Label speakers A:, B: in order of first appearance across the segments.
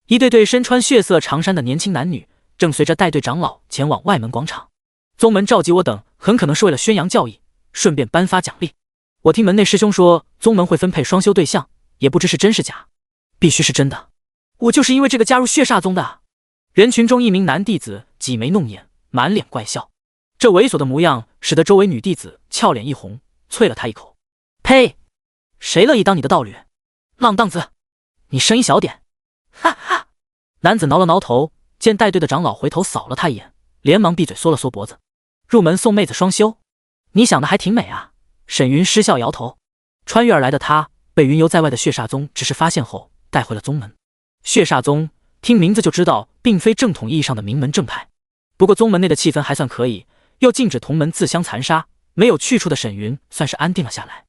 A: 一对对身穿血色长衫的年轻男女正随着带队长老前往外门广场。宗门召集我等，很可能是为了宣扬教义，顺便颁发奖励。我听门内师兄说，宗门会分配双修对象，也不知是真是假。必须是真的，我就是因为这个加入血煞宗的。人群中一名男弟子挤眉弄眼，满脸怪笑，这猥琐的模样使得周围女弟子俏脸一红，啐了他一口：“呸！谁乐意当你的道侣？浪荡子，你声音小点！”哈哈！男子挠了挠头，见带队的长老回头扫了他一眼，连忙闭嘴缩了缩脖子。入门送妹子双修，你想的还挺美啊。沈云失笑摇头。穿越而来的他被云游在外的血煞宗只是发现后带回了宗门。血煞宗听名字就知道并非正统意义上的名门正派，不过宗门内的气氛还算可以，又禁止同门自相残杀，没有去处的沈云算是安定了下来。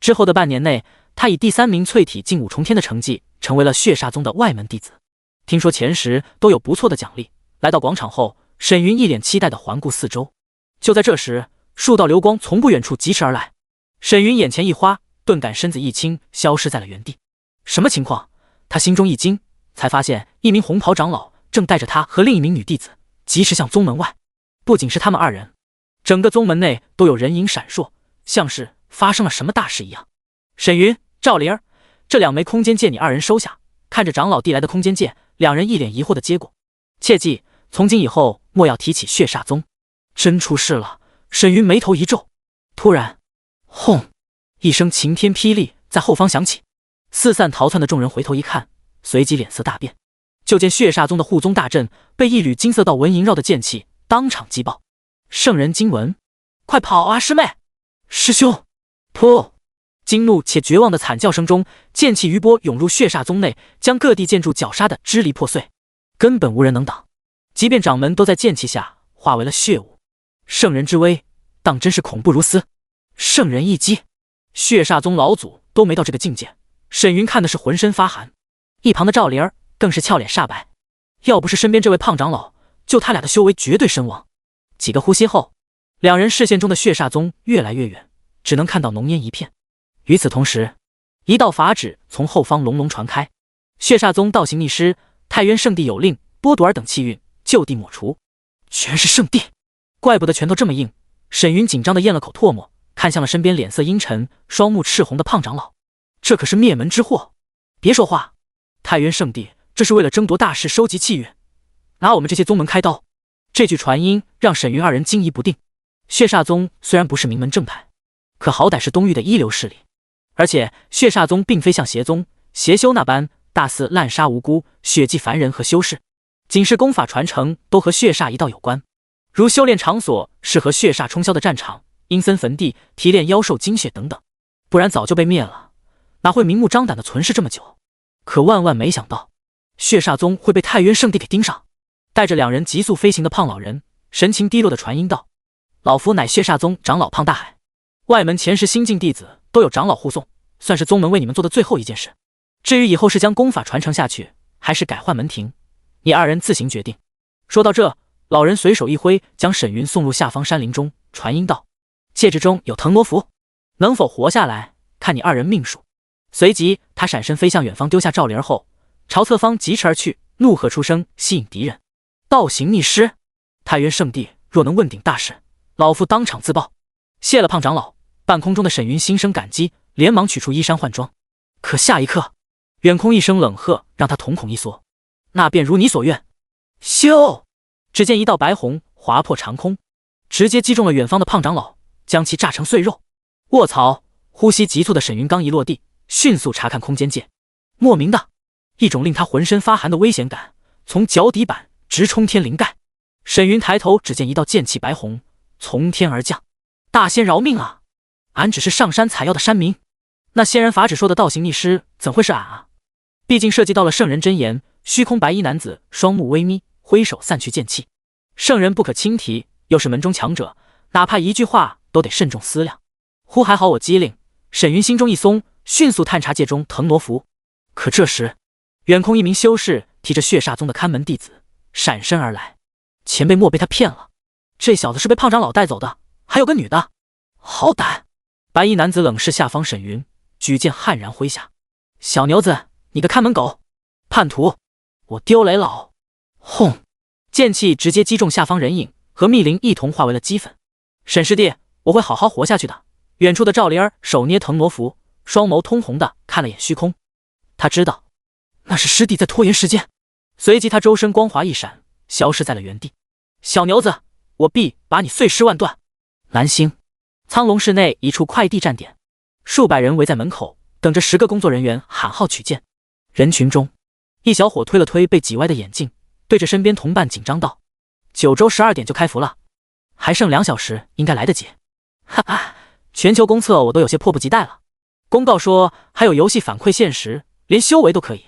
A: 之后的半年内，他以第3名淬体进5重天的成绩成为了血煞宗的外门弟子。听说前10都有不错的奖励。来到广场后，沈云一脸期待地环顾四周。就在这时，数道流光从不远处疾驰而来，沈云眼前一花，顿感身子一轻，消失在了原地。什么情况？他心中一惊，才发现一名红袍长老正带着他和另一名女弟子疾驰向宗门外。不仅是他们2人，整个宗门内都有人影闪烁，像是发生了什么大事一样。沈云、赵灵儿，这2枚空间剑你2人收下。看着长老递来的空间剑，2人一脸疑惑的接过。切记，从今以后莫要提起血煞宗。真出事了！沈云眉头一皱。突然，轰！一声晴天霹雳在后方响起，四散逃窜的众人回头一看，随即脸色大变，就见血煞宗的护宗大阵被一缕金色道纹萦绕的剑气当场击爆。圣人经文，快跑啊，师妹！师兄！噗！惊怒且绝望的惨叫声中，剑气余波涌入血煞宗内，将各地建筑绞杀得支离破碎，根本无人能挡。即便掌门都在剑气下化为了血雾。圣人之威，当真是恐怖如斯。圣人一击，血煞宗老祖都没到这个境界，沈云看的是浑身发寒。一旁的赵灵儿更是俏脸煞白，要不是身边这位胖长老，就他俩的修为绝对身亡。几个呼吸后，2人视线中的血煞宗越来越远，只能看到浓烟一片。与此同时，一道法旨从后方隆隆传开，血煞宗道行逆师太渊圣地有令，波朵尔等气运就地抹除。全是圣地，怪不得拳头这么硬。沈云紧张地咽了口唾沫，看向了身边脸色阴沉、双目赤红的胖长老。这可是灭门之祸！别说话，太渊圣地这是为了争夺大势收集气运，拿我们这些宗门开刀。这句传音让沈云2人惊疑不定。血煞宗虽然不是名门正派，可好歹是东域的一流势力，而且血煞宗并非像邪宗、邪修那般大肆滥杀无辜、血祭凡人和修士，仅是功法传承都和血煞一道有关，如修炼场所适合血煞冲霄的战场、阴森坟地、提炼妖兽精血等等，不然早就被灭了，哪会明目张胆的存世这么久？可万万没想到，血煞宗会被太渊圣地给盯上。带着2人急速飞行的胖老人神情低落的传音道：“老夫乃血煞宗长老胖大海，外门前10新进弟子都有长老护送，算是宗门为你们做的最后一件事。至于以后是将功法传承下去，还是改换门庭，你2人自行决定。”说到这，老人随手一挥，将沈云送入下方山林中，传音道：“戒指中有腾挪符，能否活下来，看你2人命数。”随即他闪身飞向远方，丢下赵灵儿后，朝侧方疾驰而去，怒喝出声，吸引敌人。道行逆师，太渊圣地若能问鼎大事，老夫当场自爆。谢了胖长老。半空中的沈云心生感激，连忙取出衣衫换装。可下一刻，远空一声冷喝让他瞳孔一缩。那便如你所愿。咻！只见一道白虹划破长空，直接击中了远方的胖长老，将其炸成碎肉。卧槽！呼吸急促的沈云刚一落地，迅速查看空间界，莫名的一种令他浑身发寒的危险感从脚底板直冲天灵盖。沈云抬头，只见一道剑气白虹从天而降。大仙饶命啊！俺只是上山采药的山民，那仙人法旨说的道行逆师怎会是俺啊？毕竟涉及到了圣人真言。虚空白衣男子双目微眯，挥手散去剑气。圣人不可轻提，又是门中强者，哪怕一句话都得慎重思量。呼，还好我机灵。沈云心中一松，迅速探查界中腾挪符。可这时，远空一名修士提着血煞宗的看门弟子闪身而来。前辈莫被他骗了，这小子是被胖长老带走的，还有个女的。好胆！白衣男子冷视下方沈云，举剑悍然挥下。小牛子，你个看门狗，叛徒！我丢雷老！轰！剑气直接击中下方人影，和密林一同化为了齑粉。沈师弟，我会好好活下去的。远处的赵灵儿手捏腾挪符，双眸通红的看了眼虚空，他知道那是师弟在拖延时间。随即他周身光华一闪，消失在了原地。小牛子，我必把你碎尸万段！蓝星苍龙市内一处快递站点，数百人围在门口，等着10个工作人员喊号取件。人群中，一小伙推了推被挤歪的眼镜，对着身边同伴紧张道：“9周12点就开服了，还剩2小时，应该来得及。”哈哈，全球公测我都有些迫不及待了。公告说还有游戏反馈限时，连修为都可以，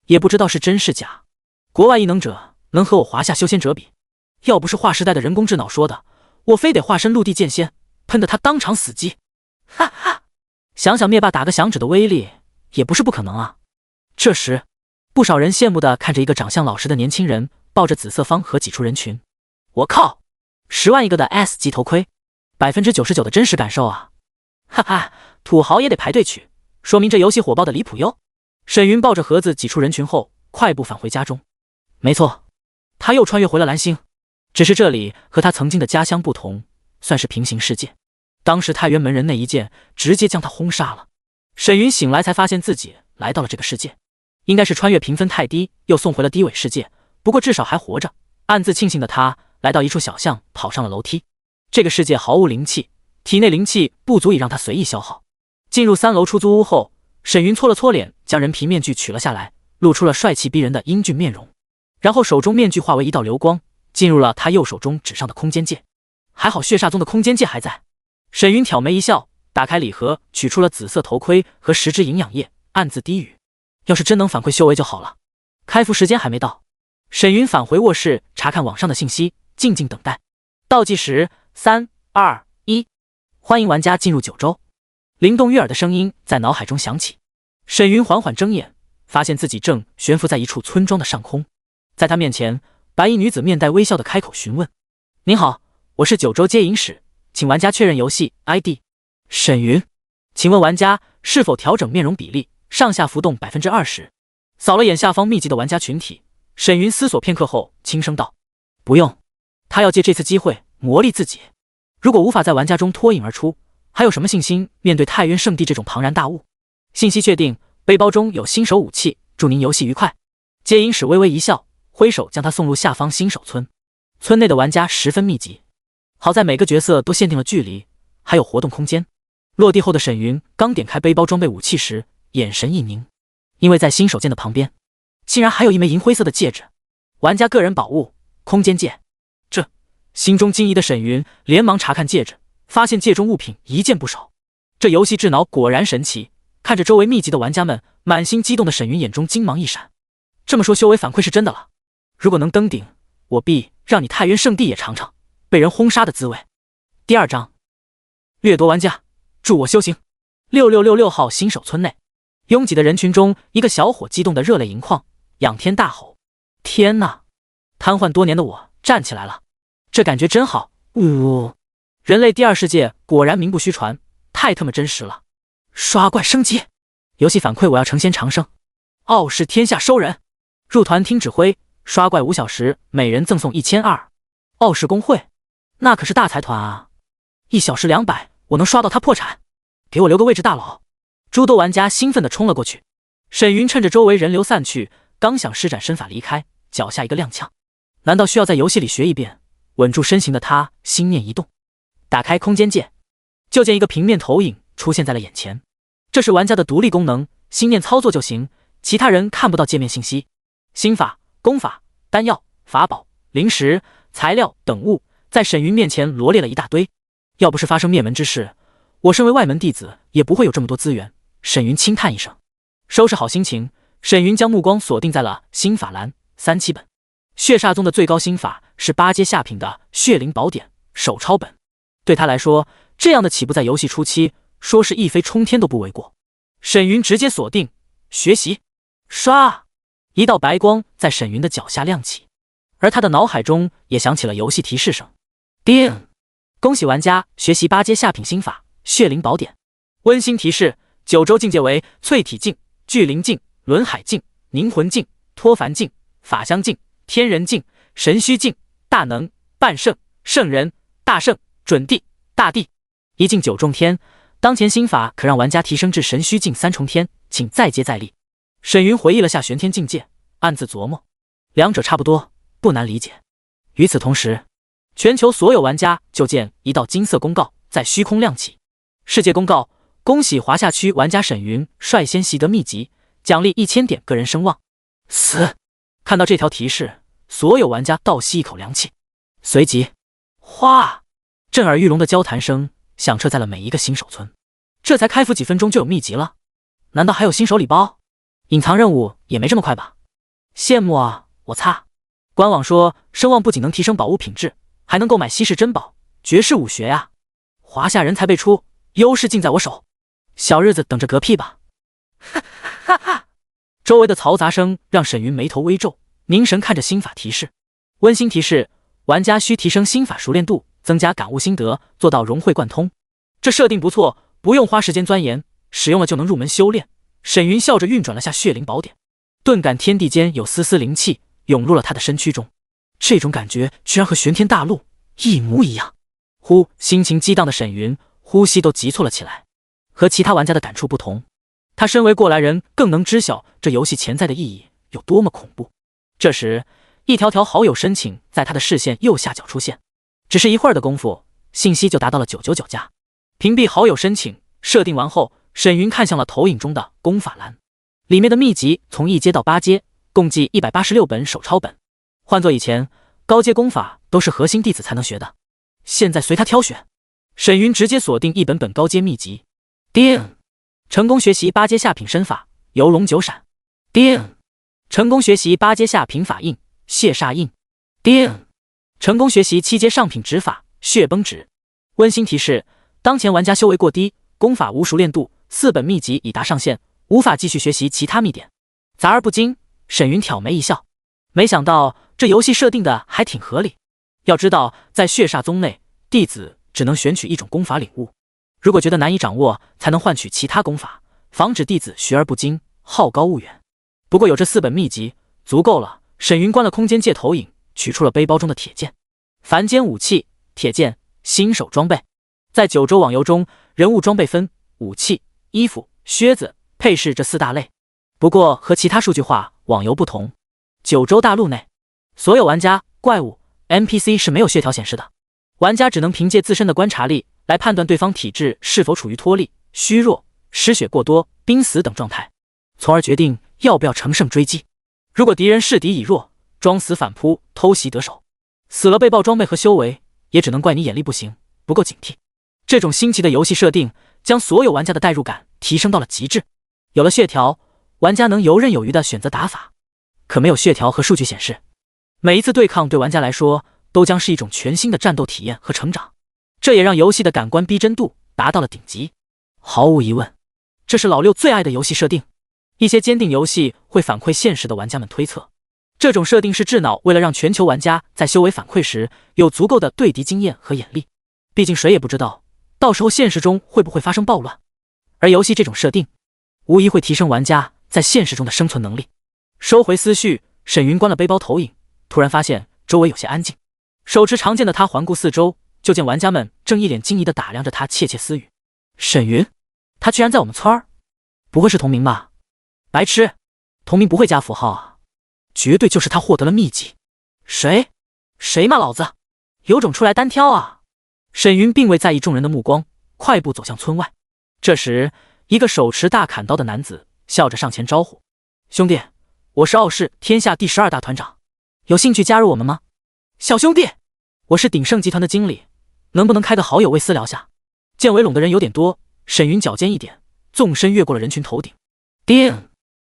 A: 也不知道是真是假。国外异能者能和我华夏修仙者比，要不是划时代的人工智脑说的，我非得化身陆地剑仙，喷得他当场死机。哈哈，想想灭霸打个响指的威力，也不是不可能啊。这时，不少人羡慕地看着一个长相老实的年轻人抱着紫色方盒挤出人群。我靠，10万一个的 S 级头盔，99%的真实感受啊！哈哈，土豪也得排队取，说明这游戏火爆的离谱哟。沈云抱着盒子挤出人群后，快步返回家中。没错，他又穿越回了蓝星，只是这里和他曾经的家乡不同，算是平行世界。当时太原门人那一剑直接将他轰杀了。沈云醒来才发现自己来到了这个世界，应该是穿越评分太低，又送回了低纬世界，不过至少还活着。暗自庆幸的他来到一处小巷，跑上了楼梯。这个世界毫无灵气，体内灵气不足以让他随意消耗。进入3楼出租屋后，沈云搓了搓脸，将人皮面具取了下来，露出了帅气逼人的英俊面容，然后手中面具化为一道流光，进入了他右手中指上的空间界。还好血煞宗的空间界还在。沈云挑眉一笑，打开礼盒，取出了紫色头盔和10支营养液，暗自低语：要是真能反馈修为就好了。开服时间还没到，沈云返回卧室查看网上的信息，静静等待。倒计时3、2、1，欢迎玩家进入9周。灵动悦耳的声音在脑海中响起。沈云缓缓睁眼，发现自己正悬浮在一处村庄的上空。在他面前，白衣女子面带微笑的开口询问：您好，我是9周接引使，请玩家确认游戏 ID。 沈云，请问玩家是否调整面容比例，上下浮动 20%？ 扫了眼下方密集的玩家群体，沈云思索片刻后轻声道：不用。他要借这次机会磨砺自己，如果无法在玩家中脱颖而出，还有什么信心面对太渊圣地这种庞然大物？信息确定，背包中有新手武器，祝您游戏愉快。接引使微微一笑，挥手将他送入下方新手村。村内的玩家十分密集，好在每个角色都限定了距离，还有活动空间。落地后的沈云刚点开背包装备武器时，眼神一凝，因为在新手剑的旁边竟然还有一枚银灰色的戒指，玩家个人宝物空间戒。这心中惊疑的沈云连忙查看戒指，发现戒中物品一件不少。这游戏智脑果然神奇。看着周围密集的玩家们，满心激动的沈云眼中金芒一闪。这么说修为反馈是真的了，如果能登顶，我必让你太渊圣地也尝尝被人轰杀的滋味。第2章掠夺玩家，助我修行。6666号新手村内，拥挤的人群中，一个小伙激动得热泪盈眶，仰天大吼：天哪，瘫痪多年的我站起来了，这感觉真好。人类第2世界果然名不虚传，太他妈真实了。刷怪升级，游戏反馈我要成仙长生，傲视天下收人。入团听指挥，刷怪5小时，每人赠送1200。傲视公会，那可是大财团啊，1小时200，我能刷到他破产，给我留个位置大佬。诸多玩家兴奋地冲了过去。沈云趁着周围人流散去，刚想施展身法离开，脚下一个踉跄，难道需要在游戏里学一遍？稳住身形的他心念一动，打开空间界，就见一个平面投影出现在了眼前。这是玩家的独立功能，心念操作就行，其他人看不到界面信息。心法、功法、丹药、法宝、灵石、材料等物在沈云面前罗列了一大堆。要不是发生灭门之事，我身为外门弟子也不会有这么多资源。沈云轻叹一声，收拾好心情，沈云将目光锁定在了心法栏37本。血煞宗的最高心法是8阶下品的血灵宝典手抄本，对他来说，这样的起步在游戏初期说是一飞冲天都不为过。沈云直接锁定学习，刷，一道白光在沈云的脚下亮起，而他的脑海中也响起了游戏提示声。叮！恭喜玩家学习8阶下品心法血灵宝典。温馨提示：9周境界为淬体境、聚灵境、轮海境、凝魂境、脱凡境、法相境、天人境、神虚境、大能、半圣、圣人、大圣、准地、大地，一境9重天。当前心法可让玩家提升至神虚境3重天，请再接再厉。沈云回忆了下玄天境界，暗自琢磨，两者差不多，不难理解。与此同时，全球所有玩家就见一道金色公告在虚空亮起。世界公告：恭喜华夏区玩家沈云率先习得秘籍，奖励1000点个人声望。死！看到这条提示，所有玩家倒吸一口凉气。随即，哗，震耳欲聋的交谈声响彻在了每一个新手村。这才开服几分钟就有秘籍了？难道还有新手礼包？隐藏任务也没这么快吧？羡慕啊！我擦！官网说声望不仅能提升宝物品质，还能购买稀世珍宝、绝世武学呀！华夏人才辈出，优势尽在我手，小日子等着嗝屁吧！哈哈哈！周围的嘈杂声让沈云眉头微皱，凝神看着心法提示。温馨提示：玩家需提升心法熟练度，增加感悟心得，做到融会贯通。这设定不错，不用花时间钻研，使用了就能入门修炼。沈云笑着运转了下血灵宝典，顿感天地间有丝丝灵气涌入了他的身躯中，这种感觉居然和玄天大陆一模一样。忽，心情激荡的沈云呼吸都急促了起来。和其他玩家的感触不同，他身为过来人，更能知晓这游戏潜在的意义有多么恐怖。这时，一条条好友申请在他的视线右下角出现，只是一会儿的功夫，信息就达到了999加。屏蔽好友申请，设定完后，沈云看向了投影中的功法栏，里面的秘籍从1阶到8阶，共计186本手抄本。换作以前，高阶功法都是核心弟子才能学的，现在随他挑选。沈云直接锁定一本本高阶秘籍。叮！成功学习8阶下品身法游龙九闪。叮！成功学习8阶下品法印血煞印。叮！成功学习7阶上品指法血崩指。温馨提示：当前玩家修为过低，功法无熟练度，4本秘籍已达上限，无法继续学习其他秘典。杂而不精，沈云挑眉一笑，没想到这游戏设定的还挺合理。要知道，在血煞宗内，弟子只能选取一种功法领悟，如果觉得难以掌握，才能换取其他功法，防止弟子学而不精，好高骛远。不过有这4本秘籍足够了。沈云关了空间界投影，取出了背包中的铁剑。凡间武器、铁剑、新手装备。在9州网游中，人物装备分武器、衣服、靴子、配饰这4大类。不过和其他数据化网游不同，9州大陆内所有玩家、怪物、NPC 是没有血条显示的，玩家只能凭借自身的观察力来判断对方体质是否处于脱力、虚弱、失血过多、濒死等状态，从而决定要不要乘胜追击。如果敌人势敌已弱，装死反扑，偷袭得手，死了被爆装备和修为，也只能怪你眼力不行，不够警惕。这种新奇的游戏设定将所有玩家的代入感提升到了极致。有了血条，玩家能游刃有余地选择打法，可没有血条和数据显示，每一次对抗对玩家来说都将是一种全新的战斗体验和成长，这也让游戏的感官逼真度达到了顶级。毫无疑问，这是老六最爱的游戏设定。一些坚定游戏会反馈现实的玩家们推测，这种设定是智脑为了让全球玩家在修为反馈时有足够的对敌经验和眼力，毕竟谁也不知道到时候现实中会不会发生暴乱，而游戏这种设定无疑会提升玩家在现实中的生存能力。收回思绪，沈云关了背包投影，突然发现周围有些安静。手持长剑的他环顾四周，就见玩家们正一脸惊疑地打量着他，窃窃私语：沈云，他居然在我们村儿，不会是同名吧？白痴，同名不会加符号啊，绝对就是他获得了秘籍。谁骂老子？有种出来单挑啊！沈云并未在意众人的目光，快步走向村外。这时，一个手持大砍刀的男子笑着上前招呼：兄弟，我是傲视天下第12大团长，有兴趣加入我们吗？小兄弟，我是鼎盛集团的经理，能不能开个好友位私聊下？见围拢的人有点多，沈云脚尖一点，纵身越过了人群头顶。叮！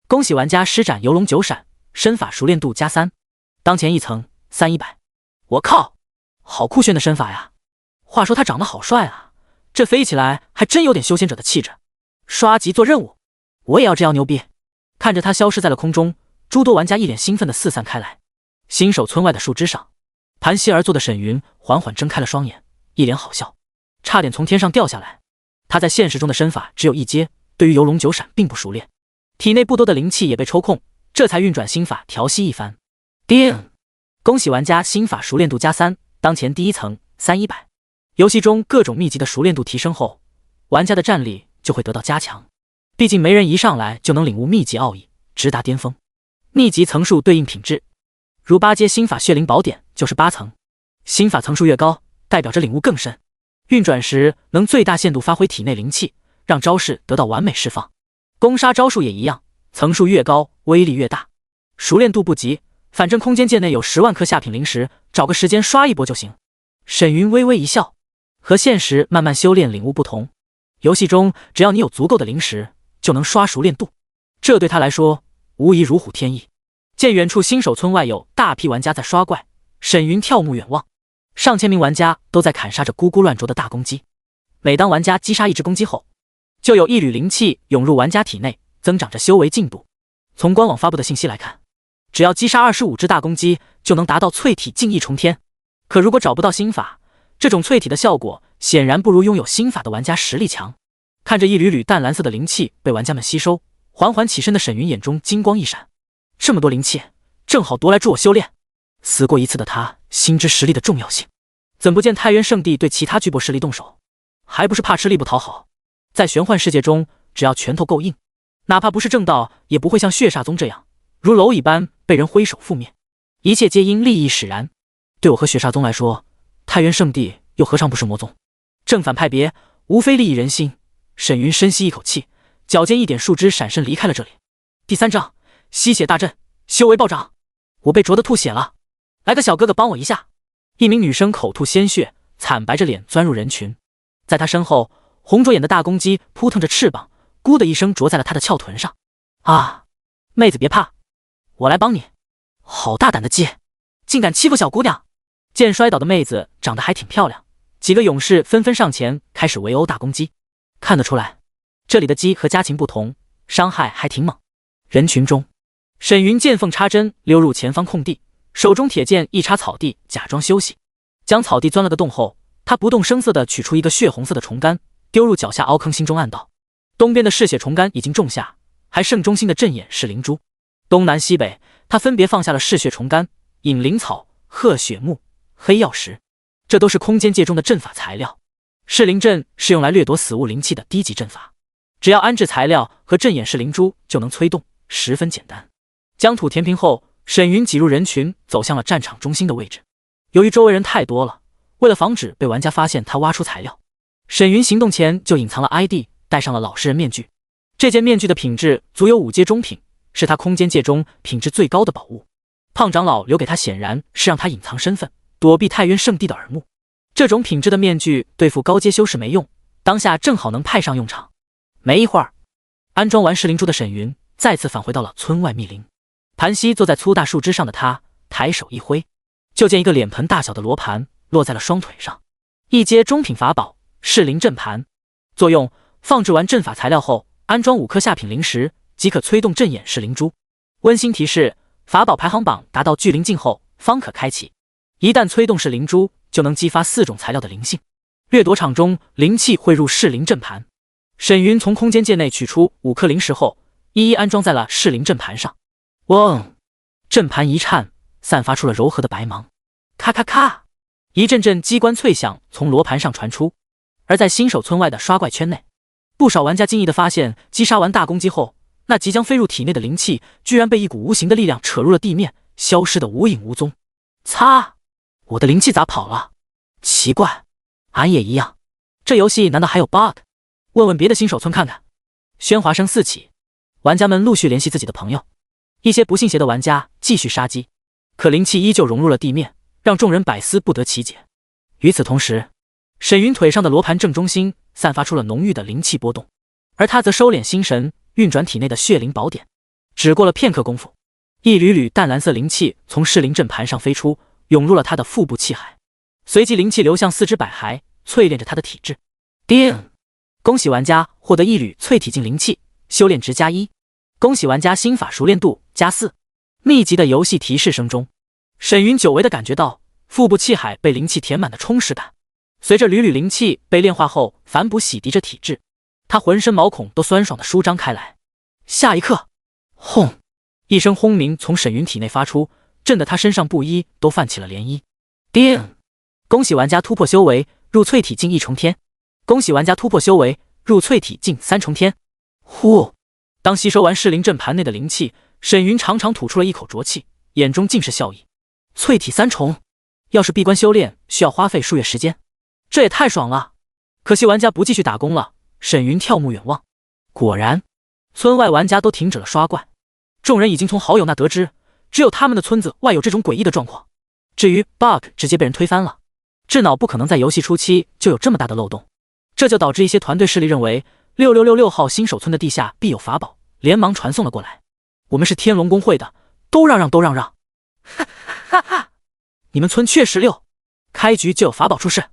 A: 恭喜玩家施展游龙九闪，身法熟练度加3，当前1层3100。我靠，好酷炫的身法呀！话说他长得好帅啊，这飞起来还真有点修仙者的气质。刷级做任务，我也要这样牛逼！看着他消失在了空中，诸多玩家一脸兴奋地四散开来。新手村外的树枝上，盘膝而坐的沈云缓缓睁开了双眼，一脸好笑，差点从天上掉下来。他在现实中的身法只有1阶，对于游龙九闪并不熟练，体内不多的灵气也被抽空，这才运转心法调息一番。叮！恭喜玩家心法熟练度加3，当前第1层3100。游戏中各种秘籍的熟练度提升后，玩家的战力就会得到加强。毕竟没人一上来就能领悟秘籍奥义，直达巅峰。秘籍层数对应品质，如8阶心法血灵宝典就是8层，心法层数越高，代表着领悟更深。运转时能最大限度发挥体内灵气，让招式得到完美释放。攻杀招数也一样，层数越高，威力越大。熟练度不急，反正空间界内有10万颗下品灵石，找个时间刷一波就行。沈云微微一笑，和现实慢慢修炼领悟不同。游戏中只要你有足够的灵石，就能刷熟练度，这对他来说无疑如虎添翼。见远处新手村外有大批玩家在刷怪，沈云眺目远望，上千名玩家都在砍杀着咕咕乱啄的大公鸡。每当玩家击杀一只公鸡后，就有一缕灵气涌入玩家体内，增长着修为进度。从官网发布的信息来看，只要击杀25只大公鸡，就能达到淬体境一重天。可如果找不到心法，这种淬体的效果显然不如拥有心法的玩家实力强。看着一缕缕淡蓝色的灵气被玩家们吸收，缓缓起身的沈云眼中金光一闪，这么多灵气，正好夺来助我修炼。死过一次的他心知实力的重要性，怎不见太渊圣地对其他巨擘势力动手？还不是怕吃力不讨好。在玄幻世界中，只要拳头够硬，哪怕不是正道，也不会像血煞宗这样如蝼蚁般被人挥手覆灭。一切皆因利益使然。对我和血煞宗来说，太渊圣地又何尝不是魔宗？正反派别，无非利益人心。沈云深吸一口气，脚尖一点树枝闪身离开了这里。第3章吸血大阵，修为暴涨。我被啄得吐血了，来个小哥哥帮我一下。一名女生口吐鲜血，惨白着脸钻入人群。在她身后，红着眼的大公鸡扑腾着翅膀，咕的一声啄在了她的翘臀上。啊，妹子别怕，我来帮你。好大胆的鸡，竟敢欺负小姑娘！见摔倒的妹子长得还挺漂亮，几个勇士纷纷上前开始围殴大公鸡。看得出来，这里的鸡和家禽不同，伤害还挺猛。人群中，沈云见缝插针溜入前方空地，手中铁剑一插草地，假装休息。将草地钻了个洞后，他不动声色地取出一个血红色的虫干，丢入脚下凹坑，心中暗道：东边的嗜血虫干已经种下，还剩中心的阵眼是灵珠。东南西北，他分别放下了嗜血虫干、引灵草、鹤血木、黑曜石，这都是空间界中的阵法材料。噬灵阵是用来掠夺死物灵气的低级阵法，只要安置材料和阵眼噬灵珠就能催动，十分简单。将土填平后，沈云挤入人群，走向了战场中心的位置。由于周围人太多了，为了防止被玩家发现他挖出材料，沈云行动前就隐藏了 ID， 戴上了老实人面具。这件面具的品质足有5阶中品，是他空间界中品质最高的宝物。胖长老留给他显然是让他隐藏身份，躲避太渊圣地的耳目。这种品质的面具对付高阶修士没用，当下正好能派上用场。没一会儿，安装完噬灵珠的沈云再次返回到了村外密林。盘膝坐在粗大树枝上的他抬手一挥，就见一个脸盆大小的罗盘落在了双腿上。1阶中品法宝噬灵阵盘，作用：放置完阵法材料后，安装5颗下品灵石，即可催动阵眼噬灵珠。温馨提示：法宝排行榜达到巨灵境后方可开启，一旦催动噬灵珠，就能激发4种材料的灵性，掠夺场中灵气汇入噬灵阵盘。沈云从空间界内取出5颗灵石后，一一安装在了噬灵阵盘上。嗡！阵盘一颤，散发出了柔和的白芒。咔咔咔！一阵阵机关脆响从罗盘上传出。而在新手村外的刷怪圈内，不少玩家惊异地发现，击杀完大公鸡后，那即将飞入体内的灵气居然被一股无形的力量扯入了地面，消失得无影无踪。擦！我的灵气咋跑了？奇怪，俺也一样。这游戏难道还有 bug？ 问问别的新手村看看。喧哗声四起，玩家们陆续联系自己的朋友。一些不信邪的玩家继续杀鸡，可灵气依旧融入了地面，让众人百思不得其解。与此同时，沈云腿上的罗盘正中心散发出了浓郁的灵气波动，而他则收敛心神，运转体内的血灵宝典。只过了片刻功夫，一缕缕淡蓝色灵气从噬灵阵盘上飞出，涌入了他的腹部气海，随即灵气流向4肢百骸，淬炼着他的体质。叮！恭喜玩家获得一缕淬体境灵气，修炼值+1。恭喜玩家心法熟练度+4。密集的游戏提示声中，沈云久违地感觉到腹部气海被灵气填满的充实感。随着缕缕灵气被炼化后反哺洗涤着体质，他浑身毛孔都酸爽地舒张开来。下一刻，轰！一声轰鸣从沈云体内发出，震得他身上布衣都泛起了涟漪。叮！恭喜玩家突破修为，入淬体境1重天。恭喜玩家突破修为，入淬体境3重天。呼！当吸收完噬灵阵盘内的灵气，沈云长长吐出了一口浊气，眼中尽是笑意。淬体3重，要是闭关修炼，需要花费数月时间，这也太爽了。可惜玩家不继续打工了。沈云眺目远望，果然，村外玩家都停止了刷怪。众人已经从好友那得知，只有他们的村子外有这种诡异的状况。至于 bug 直接被人推翻了，智脑不可能在游戏初期就有这么大的漏洞，这就导致一些团队势力认为6666号新手村的地下必有法宝，连忙传送了过来。我们是天龙公会的，都让让都让让！哈哈哈！你们村确实溜，开局就有法宝出世。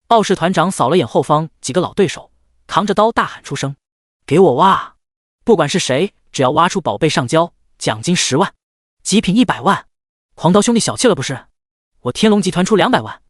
A: 傲视团长扫了眼后方几个老对手，扛着刀大喊出声：“给我挖！不管是谁，只要挖出宝贝上交，奖金10万，极品100万。狂刀兄弟小气了不是？我天龙集团出200万。”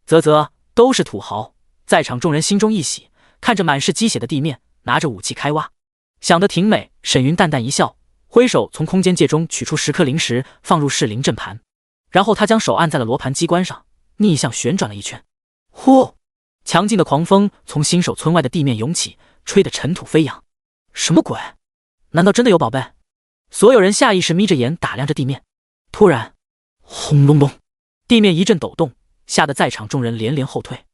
A: 啧啧，都是土豪。在场众人心中一喜，看着满是鸡血的地面，拿着武器开挖，想得挺美。沈云淡淡一笑，挥手从空间界中取出10颗灵石，放入噬灵阵盘，然后他将手按在了罗盘机关上，逆向旋转了一圈。呼！强劲的狂风从新手村外的地面涌起，吹得尘土飞扬。什么鬼？难道真的有宝贝？所有人下意识眯着眼打量着地面。突然，轰隆隆，地面一阵抖动，吓得在场众人连连后退。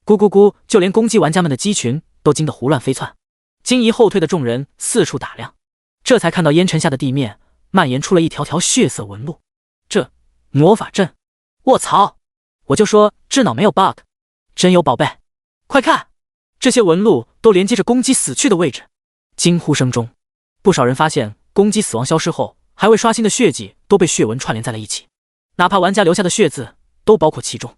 A: 咕咕咕，就连攻击玩家们的鸡群都惊得胡乱飞窜。惊疑后退的众人四处打量，这才看到烟尘下的地面蔓延出了一条条血色纹路。这魔法阵！卧槽！我就说智脑没有 bug， 真有宝贝！快看，这些纹路都连接着公鸡死去的位置。惊呼声中，不少人发现公鸡死亡消失后，还未刷新的血迹都被血纹串联在了一起，哪怕玩家留下的血渍都包括其中。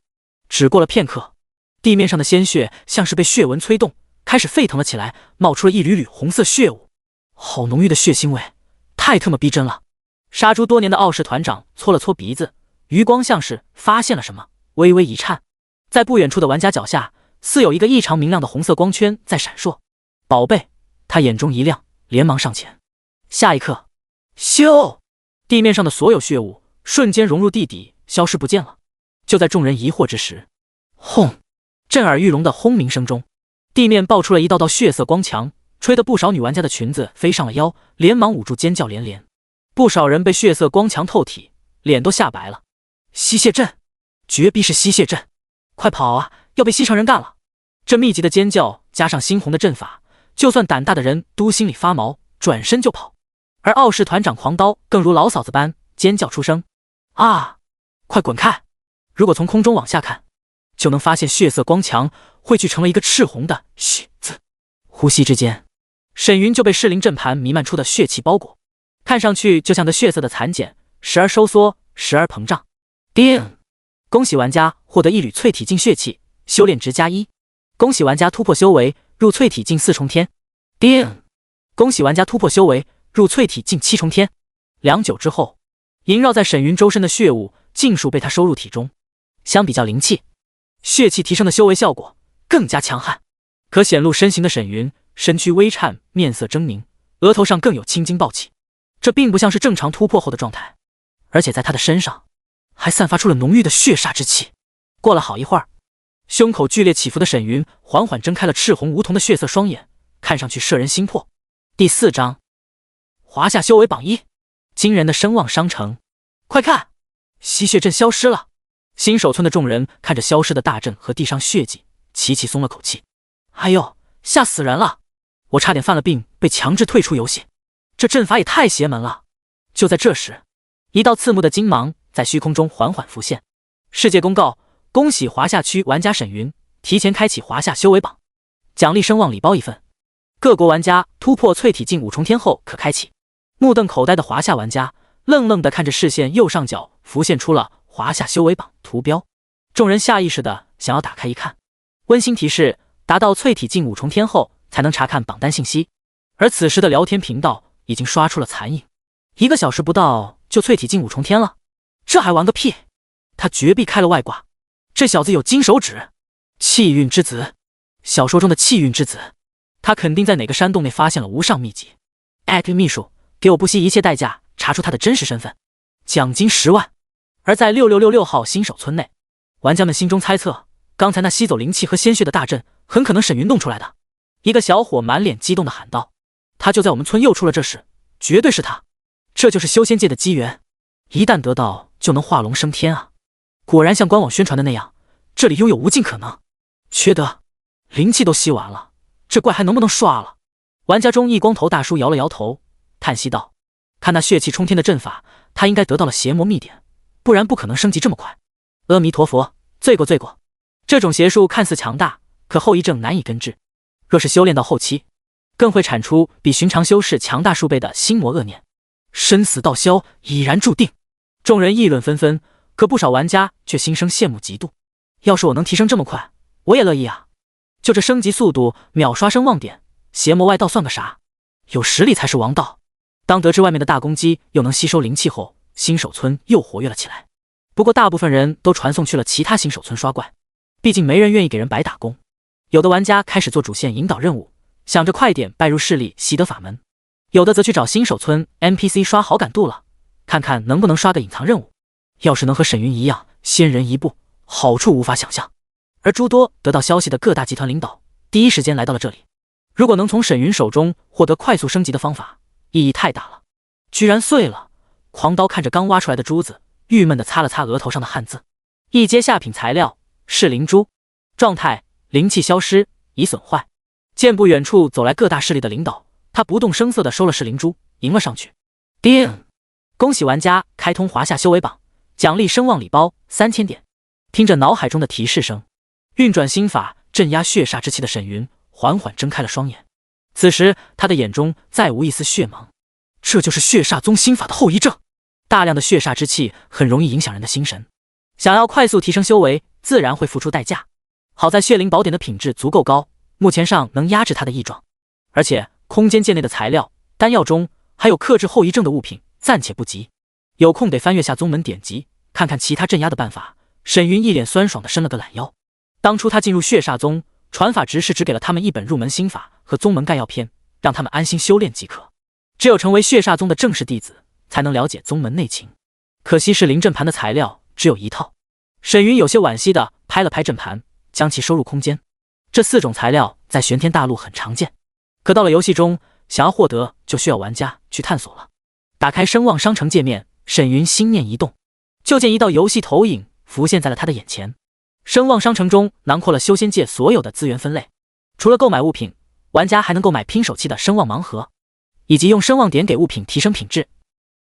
A: 只过了片刻，地面上的鲜血像是被血纹催动，开始沸腾了起来，冒出了一缕缕红色血雾。好浓郁的血腥味，太特么逼真了！杀猪多年的傲视团长搓了搓鼻子，余光像是发现了什么，微微一颤。在不远处的玩家脚下，似有一个异常明亮的红色光圈在闪烁。宝贝！他眼中一亮，连忙上前。下一刻，咻！地面上的所有血雾瞬间融入地底，消失不见了。就在众人疑惑之时，轰！震耳欲聋的轰鸣声中，地面爆出了一道道血色光墙，吹得不少女玩家的裙子飞上了腰，连忙捂住尖叫连连。不少人被血色光墙透体，脸都吓白了。吸血阵，绝逼是吸血阵！快跑啊，要被吸成人干了！这密集的尖叫加上猩红的阵法，就算胆大的人都心里发毛，转身就跑。而傲视团长狂刀更如老嫂子般尖叫出声：“啊，快滚开！”如果从空中往下看，就能发现血色光墙汇聚成了一个赤红的血字。呼吸之间，沈云就被噬灵阵盘弥漫出的血气包裹，看上去就像个血色的蚕茧，时而收缩，时而膨胀。叮！恭喜玩家获得一缕淬体境血气，修炼值+1。恭喜玩家突破修为，入淬体境4重天。叮！恭喜玩家突破修为，入淬体境7重天。良久之后，萦绕在沈云周身的血雾尽数被他收入体中。相比较灵气，血气提升的修为效果更加强悍。可显露身形的沈云身躯微颤，面色狰狞，额头上更有青筋暴起。这并不像是正常突破后的状态，而且在他的身上还散发出了浓郁的血煞之气。过了好一会儿，胸口剧烈起伏的沈云缓缓睁开了赤红无瞳的血色双眼，看上去摄人心魄。第4章，华夏修为榜1，惊人的声望商城。快看，吸血阵消失了！新手村的众人看着消失的大阵和地上血迹，齐齐松了口气。哎呦，吓死人了！我差点犯了病，被强制退出游戏。这阵法也太邪门了！就在这时，一道刺目的金芒在虚空中缓缓浮现。世界公告：恭喜华夏区玩家沈云提前开启华夏修为榜，奖励声望礼包1份。各国玩家突破淬体境5重天后可开启。目瞪口呆的华夏玩家愣愣地看着视线右上角浮现出了华夏修为榜图标，众人下意识的想要打开一看。温馨提示：达到淬体境5重天后才能查看榜单信息。而此时的聊天频道已经刷出了残影，1个小时不到就淬体境5重天了，这还玩个屁！他绝壁开了外挂，这小子有金手指，气运之子，小说中的气运之子，他肯定在哪个山洞内发现了无上秘籍。秘书，给我不惜一切代价查出他的真实身份，奖金10万。而在6666号新手村内，玩家们心中猜测，刚才那吸走灵气和鲜血的大阵很可能沈云弄出来的。一个小伙满脸激动地喊道：“他就在我们村又出了这事，绝对是他！这就是修仙界的机缘，一旦得到就能化龙升天啊！果然像官网宣传的那样，这里拥有无尽可能。缺德，灵气都吸完了，这怪还能不能刷了？”玩家中一光头大叔摇了摇头，叹息道：“看那血气冲天的阵法，他应该得到了邪魔秘典，不然不可能升级这么快。阿弥陀佛，罪过罪过！这种邪术看似强大，可后遗症难以根治。若是修炼到后期，更会产出比寻常修士强大数倍的心魔恶念，生死道消已然注定。”众人议论纷纷，可不少玩家却心生羡慕嫉妒。要是我能提升这么快，我也乐意啊！就这升级速度，秒刷声望点，邪魔外道算个啥？有实力才是王道。当得知外面的大公鸡又能吸收灵气后，新手村又活跃了起来。不过大部分人都传送去了其他新手村刷怪，毕竟没人愿意给人白打工。有的玩家开始做主线引导任务，想着快点拜入势力习得法门；有的则去找新手村 NPC 刷好感度了，看看能不能刷个隐藏任务。要是能和沈云一样先人一步，好处无法想象。而诸多得到消息的各大集团领导第一时间来到了这里。如果能从沈云手中获得快速升级的方法，意义太大了。居然碎了！狂刀看着刚挖出来的珠子，郁闷地擦了擦额头上的汗渍。一阶下品材料是灵珠，状态灵气消失，已损坏。见不远处走来各大势力的领导，他不动声色地收了噬灵珠，迎了上去。叮！恭喜玩家开通华夏修为榜，奖励声望礼包3000点。听着脑海中的提示声，运转心法镇压血煞之气的沈云缓缓睁开了双眼。此时他的眼中再无一丝血芒，这就是血煞宗心法的后遗症。大量的血煞之气很容易影响人的心神，想要快速提升修为，自然会付出代价。好在血灵宝典的品质足够高，目前上能压制他的异状。而且空间界内的材料、丹药中还有克制后遗症的物品，暂且不急。有空得翻阅下宗门典籍，看看其他镇压的办法。沈云一脸酸爽地伸了个懒腰。当初他进入血煞宗，传法执事只给了他们一本入门心法和宗门概要篇，让他们安心修炼即可。只有成为血煞宗的正式弟子，才能了解宗门内情。可惜是灵阵盘的材料只有一套。沈云有些惋惜地拍了拍阵盘，将其收入空间。这4种材料在玄天大陆很常见，可到了游戏中，想要获得就需要玩家去探索了。打开声望商城界面，沈云心念一动，就见一道游戏投影浮现在了他的眼前。声望商城中囊括了修仙界所有的资源分类，除了购买物品，玩家还能购买拼手气的声望盲盒，以及用声望点给物品提升品质。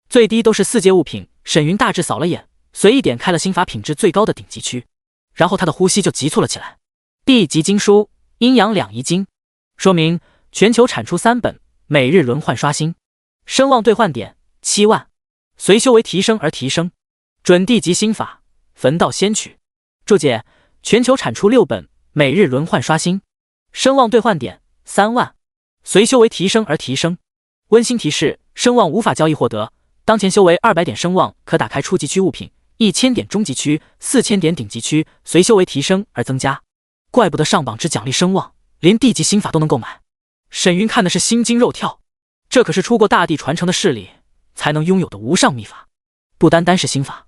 A: 最低都是4阶物品。沈云大致扫了眼，随意点开了心法品质最高的顶级区，然后他的呼吸就急促了起来。地级经书阴阳两仪经，说明全球产出3本，每日轮换刷新。声望兑换点7万，随修为提升而提升。准地级心法焚道仙曲，注解：全球产出6本，每日轮换刷新。声望兑换点3万，随修为提升而提升。温馨提示：声望无法交易获得，当前修为200点声望可打开初级区物品，1000点中级区，4000点顶级区，随修为提升而增加。怪不得上榜只奖励声望，连地级心法都能购买。沈云看的是心惊肉跳，这可是出过大地传承的势力才能拥有的无上秘法，不单单是心法。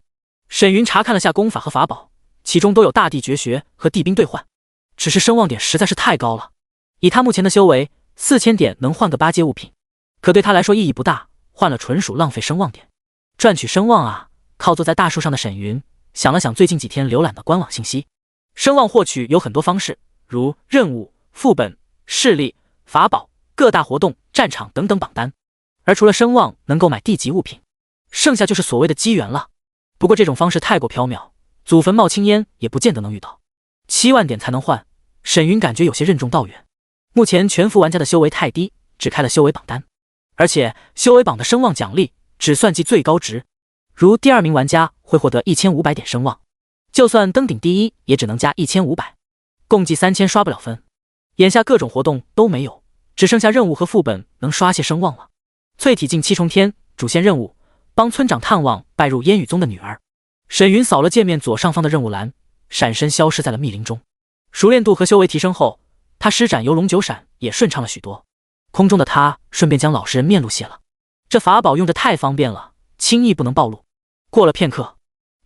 A: 沈云查看了下功法和法宝，其中都有大地绝学和地兵兑换，只是声望点实在是太高了。以他目前的修为，4000点能换个8阶物品，可对他来说意义不大，换了纯属浪费声望点。赚取声望啊！靠坐在大树上的沈云想了想最近几天浏览的官网信息，声望获取有很多方式，如任务、副本、势力、法宝、各大活动、战场等等榜单。而除了声望能购买地级物品，剩下就是所谓的机缘了。不过这种方式太过缥缈，祖坟冒青烟也不见得能遇到。7万点才能换，沈云感觉有些任重道远。目前全服玩家的修为太低，只开了修为榜单，而且修为榜的声望奖励只算计最高值，如第2名玩家会获得1500点声望，就算登顶第1也只能加1500，共计3000刷不了分。眼下各种活动都没有，只剩下任务和副本能刷些声望了。淬体境7重天主线任务，帮村长探望拜入烟雨宗的女儿。沈云扫了界面左上方的任务栏，闪身消失在了密林中。熟练度和修为提升后，他施展游龙九闪也顺畅了许多。空中的他顺便将老实人面露卸了，这法宝用着太方便了，轻易不能暴露。过了片刻，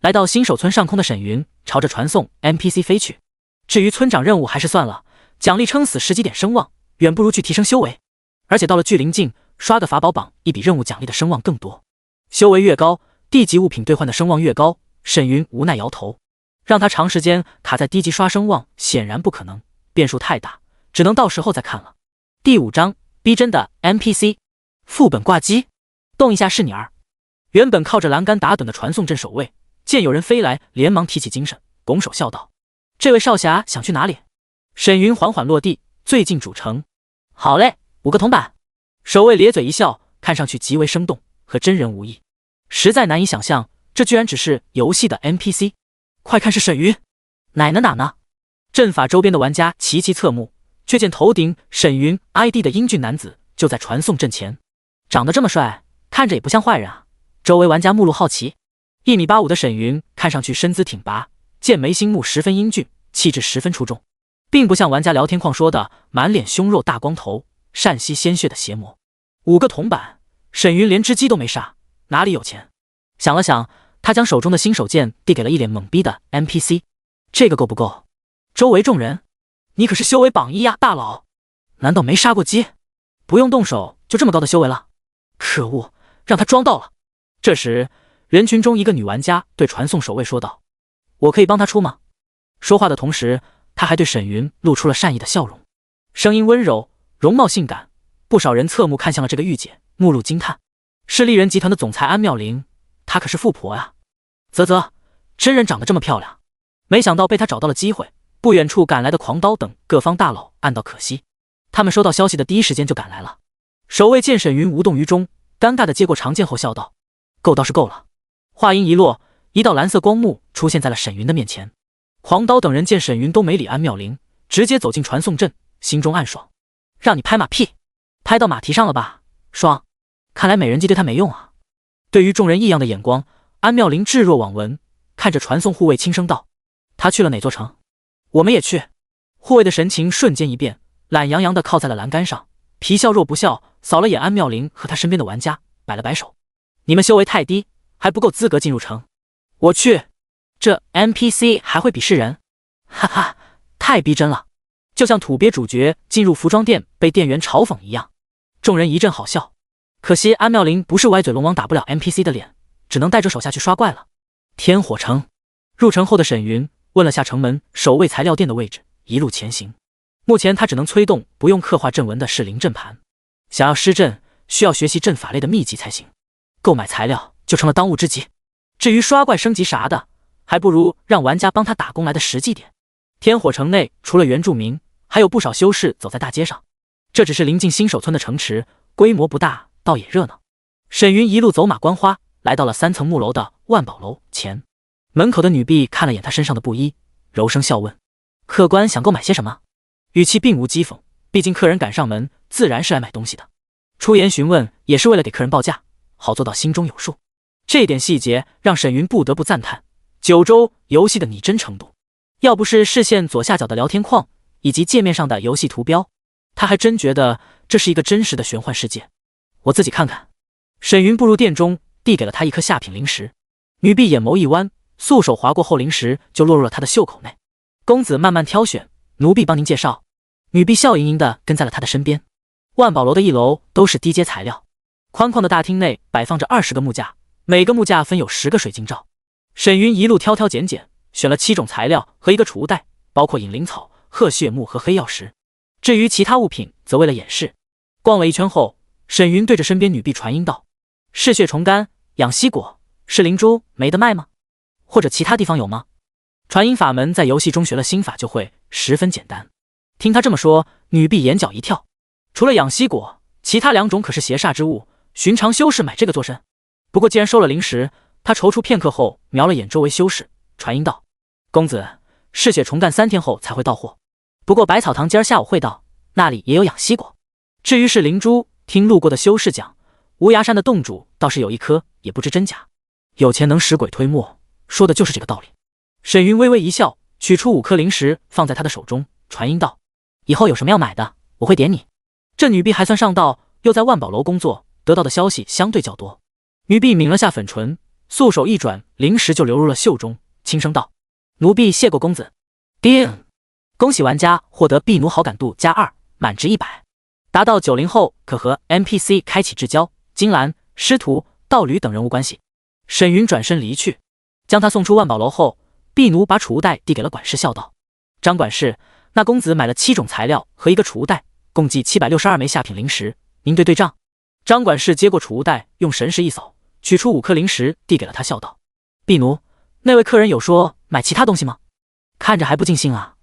A: 来到新手村上空的沈云朝着传送 NPC 飞去。至于村长任务还是算了，奖励撑死10几点声望，远不如去提升修为。而且到了巨灵境，刷个法宝榜亦比任务奖励的声望更多。修为越高，地级物品兑换的声望越高。沈云无奈摇头，让他长时间卡在低级刷声望显然不可能，变数太大，只能到时候再看了。第5章逼真的 NPC 副本挂机，动一下是你儿。原本靠着栏杆打盹的传送阵守卫，见有人飞来，连忙提起精神，拱手笑道：“这位少侠想去哪里？”沈云缓缓落地，最近主城。好嘞，5个铜板。守卫咧嘴一笑，看上去极为生动，和真人无异，实在难以想象，这居然只是游戏的 NPC。快看是沈云，哪呢？阵法周边的玩家齐齐侧目，却见头顶沈云 ID 的英俊男子就在传送阵前，长得这么帅，看着也不像坏人啊。周围玩家目露好奇。1.85米的沈云看上去身姿挺拔，剑眉星目十分英俊，气质十分出众，并不像玩家聊天框说的满脸胸肉大光头，善吸鲜血的邪魔。5个铜板，沈云连只鸡都没杀，哪里有钱？想了想，他将手中的新手剑递给了一脸懵逼的 NPC。 这个够不够？周围众人，你可是修为榜1呀，大佬，难道没杀过鸡？不用动手就这么高的修为了？可恶，让他装到了。这时人群中一个女玩家对传送守卫说道：“我可以帮他出吗？”说话的同时，他还对沈云露出了善意的笑容，声音温柔，容貌性感，不少人侧目看向了这个御姐，目露惊叹。是丽人集团的总裁安妙玲，她可是富婆呀。啧，真人长得这么漂亮，没想到被他找到了机会。不远处赶来的狂刀等各方大佬暗道可惜，他们收到消息的第一时间就赶来了。守卫见沈云无动于衷，尴尬的接过长剑后笑道：“够倒是够了。”话音一落，一道蓝色光幕出现在了沈云的面前。狂刀等人见沈云都没理安妙玲，直接走进传送阵，心中暗爽，让你拍马屁，拍到马蹄上了吧？爽！看来美人计对他没用啊。对于众人异样的眼光，安妙玲置若罔闻，看着传送护卫轻声道：“他去了哪座城？我们也去。”护卫的神情瞬间一变，懒洋洋地靠在了栏杆上，皮笑肉不笑，扫了眼安妙玲和他身边的玩家，摆了摆手：“你们修为太低，还不够资格进入城。我去。这 NPC 还会比试人？哈哈，太逼真了，就像土鳖主角进入服装店被店员嘲讽一样。”众人一阵好笑。可惜安妙玲不是歪嘴龙王打不了 NPC 的脸，只能带着手下去刷怪了。天火城入城后的沈云问了下城门守卫材料店的位置，一路前行。目前他只能催动不用刻画阵纹的适灵阵盘，想要施阵需要学习阵法类的秘籍才行，购买材料就成了当务之急。至于刷怪升级啥的，还不如让玩家帮他打工来的实际点。天火城内除了原住民，还有不少修士走在大街上，这只是临近新手村的城池，规模不大，倒也热闹。沈云一路走马观花，来到了3层木楼的万宝楼前。门口的女婢看了眼他身上的布衣，柔声笑问：“客官想购买些什么？”语气并无讥讽，毕竟客人赶上门，自然是来买东西的。出言询问也是为了给客人报价，好做到心中有数。这点细节让沈云不得不赞叹九州游戏的拟真程度。要不是视线左下角的聊天框以及界面上的游戏图标，他还真觉得这是一个真实的玄幻世界。我自己看看。沈云步入店中，递给了他一颗下品灵石。女婢眼眸一弯，素手划过后，灵石就落入了他的袖口内。公子慢慢挑选，奴婢帮您介绍。女婢笑盈盈地跟在了他的身边。万宝楼的1楼都是低阶材料，宽旷的大厅内摆放着20个木架，每个木架分有10个水晶罩。沈云一路挑挑拣拣，选了7种材料和一个储物袋，包括隐灵草、褐血木和黑曜石。至于其他物品，则为了掩饰。逛了一圈后，沈云对着身边女婢传音道：“嗜血虫干、养息果、是灵珠没得卖吗？或者其他地方有吗？”传音法门在游戏中学了心法就会，十分简单。听他这么说，女婢眼角一跳，除了养息果，其他2种可是邪煞之物，寻常修士买这个做甚？不过既然收了灵石，他踌躇片刻后瞄了眼周围修士，传音道：“公子，嗜血虫干3天后才会到货，不过百草堂今儿下午会到，那里也有养息果。至于是灵珠，听路过的修士讲，无崖山的洞主倒是有1颗，也不知真假。有钱能使鬼推磨，说的就是这个道理。”沈云微微一笑，取出5颗灵石放在他的手中，传音道：“以后有什么要买的，我会点你。”这女婢还算上道，又在万宝楼工作，得到的消息相对较多。女婢抿了下粉唇，素手一转，灵石就流入了袖中，轻声道：“奴婢谢过公子。”叮！恭喜玩家获得婢奴好感度+2，满值100，达到90后可和 NPC 开启至交、金兰、师徒、道侣等人物关系。沈云转身离去，将他送出万宝楼后，婢奴把储物袋递给了管事，笑道：“张管事，那公子买了7种材料和一个储物袋，共计762枚下品灵石，您对账。”张管事接过储物袋，用神识一扫，取出5颗灵石递给了他，笑道：“婢奴，那位客人有说买其他东西吗？看着还不尽兴啊。”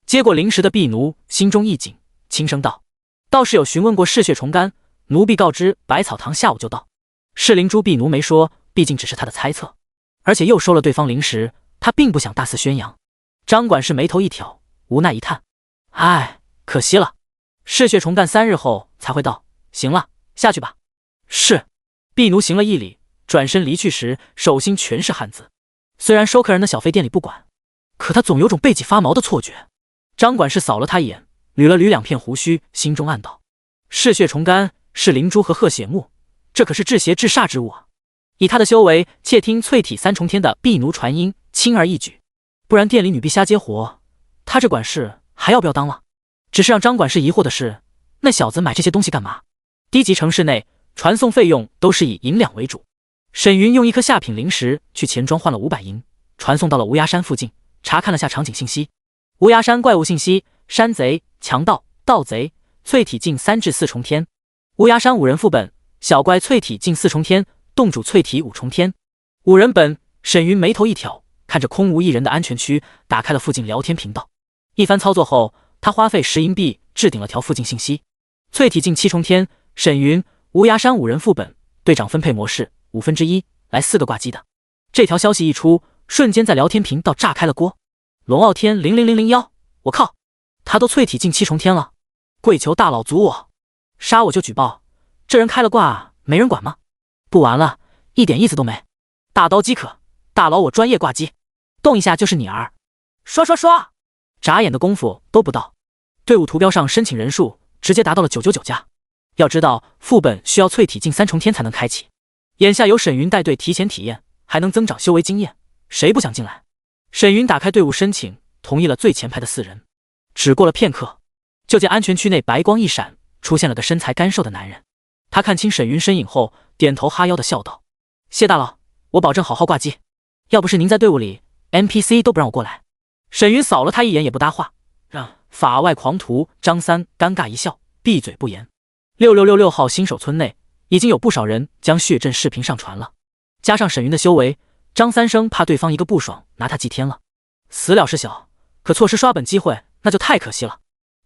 A: 接过灵石的婢奴心中一紧，轻声道：“倒是有询问过嗜血虫干，奴婢告知百草堂下午就到。”是灵珠婢奴没说，毕竟只是他的猜测，而且又收了对方灵石，他并不想大肆宣扬。张管事眉头一挑，无奈一叹：“唉，可惜了，嗜血虫干3日后才会到。行了，下去吧。”是。婢奴行了一礼，转身离去时，手心全是汗渍。虽然收客人的小费店里不管，可他总有种背脊发毛的错觉。张管事扫了他一眼，捋了捋2片胡须，心中暗道：嗜血虫干是灵珠和鹤血木，这可是治邪治煞之物啊！以他的修为，窃听淬体3重天的婢奴传音，轻而易举。不然店里女婢瞎接活，他这管事还要不要当了？只是让张管事疑惑的是，那小子买这些东西干嘛？低级城市内传送费用都是以银两为主。沈云用1颗下品灵石去钱庄换了500银，传送到了无崖山附近，查看了下场景信息。无崖山怪物信息：山贼、强盗、盗贼，淬体境3至4重天。无崖山5人副本：小怪淬体境4重天，洞主淬体5重天。5人本。沈云眉头一挑，看着空无一人的安全区，打开了附近聊天频道。一番操作后，他花费10银币置顶了条附近信息：淬体境7重天，沈云，无崖山5人副本，队长分配模式1/5，来4个挂机的。这条消息一出，瞬间在聊天频道炸开了锅。龙傲天00001，我靠，他都淬体境7重天了，跪求大佬阻我，杀我就举报，这人开了挂没人管吗？不玩了，一点意思都没。大刀饥渴，大佬我专业挂机，动一下就是你儿。刷刷刷，眨眼的功夫都不到，队伍图标上申请人数直接达到了999家。要知道副本需要淬体境3重天才能开启，眼下有沈云带队提前体验，还能增长修为经验，谁不想进来？沈云打开队伍申请，同意了最前排的4人。只过了片刻，就见安全区内白光一闪，出现了个身材干瘦的男人。他看清沈云身影后，点头哈腰的笑道：“谢大佬，我保证好好挂机。要不是您在队伍里， NPC 都不让我过来。”沈云扫了他一眼，也不搭话，让法外狂徒张三尴尬一笑，闭嘴不言。6666号新手村内已经有不少人将血阵视频上传了，加上沈云的修为，张三生怕对方一个不爽拿他祭天了。死了是小，可错失刷本机会那就太可惜了。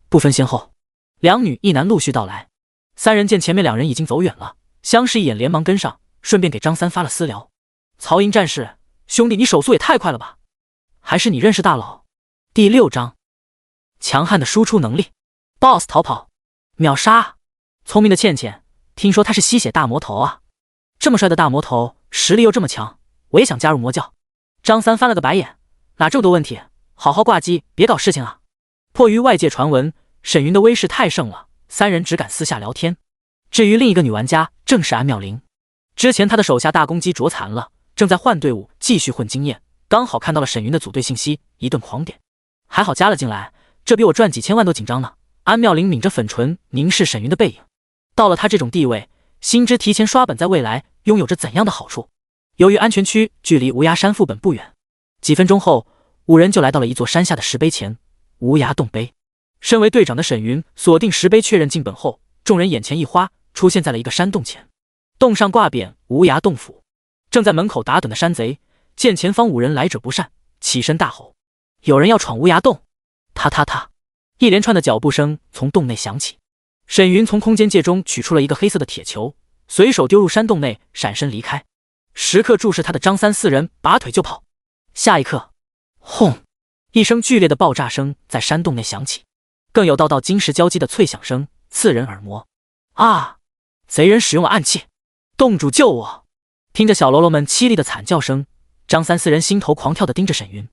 A: 不分先后，2女1男陆续到来。3人见前面2人已经走远了，相视一眼，连忙跟上，顺便给张三发了私聊：“曹营战士，兄弟你手速也太快了吧，还是你认识大佬？”第6章，强悍的输出能力 ，BOSS 逃跑秒杀。聪明的倩倩，听说他是吸血大魔头啊，这么帅的大魔头，实力又这么强，我也想加入魔教。张三翻了个白眼，哪这么多问题？好好挂机，别搞事情啊！迫于外界传闻，沈云的威势太盛了，3人只敢私下聊天。至于另一个女玩家，正是安妙玲。之前她的手下大公鸡啄残了，正在换队伍继续混经验，刚好看到了沈云的组队信息，一顿狂点。还好加了进来，这比我赚几千万都紧张呢。安妙玲抿着粉唇，凝视沈云的背影。到了他这种地位，心知提前刷本在未来拥有着怎样的好处。由于安全区距离无崖山副本不远，几分钟后，5人就来到了一座山下的石碑前。无崖洞碑。身为队长的沈云锁定石碑确认进本后，众人眼前一花，出现在了一个山洞前。洞上挂匾无崖洞府。正在门口打盹的山贼见前方5人来者不善，起身大吼：“有人要闯无崖洞！”踏踏踏，一连串的脚步声从洞内响起。沈云从空间界中取出了一个黑色的铁球，随手丢入山洞内，闪身离开。时刻注视他的张三4人拔腿就跑。下一刻，轰！一声剧烈的爆炸声在山洞内响起，更有道道金石交击的脆响声刺人耳膜。啊！贼人使用了暗器！洞主救我！听着小喽啰们凄厉的惨叫声，张三4人心头狂跳的盯着沈云。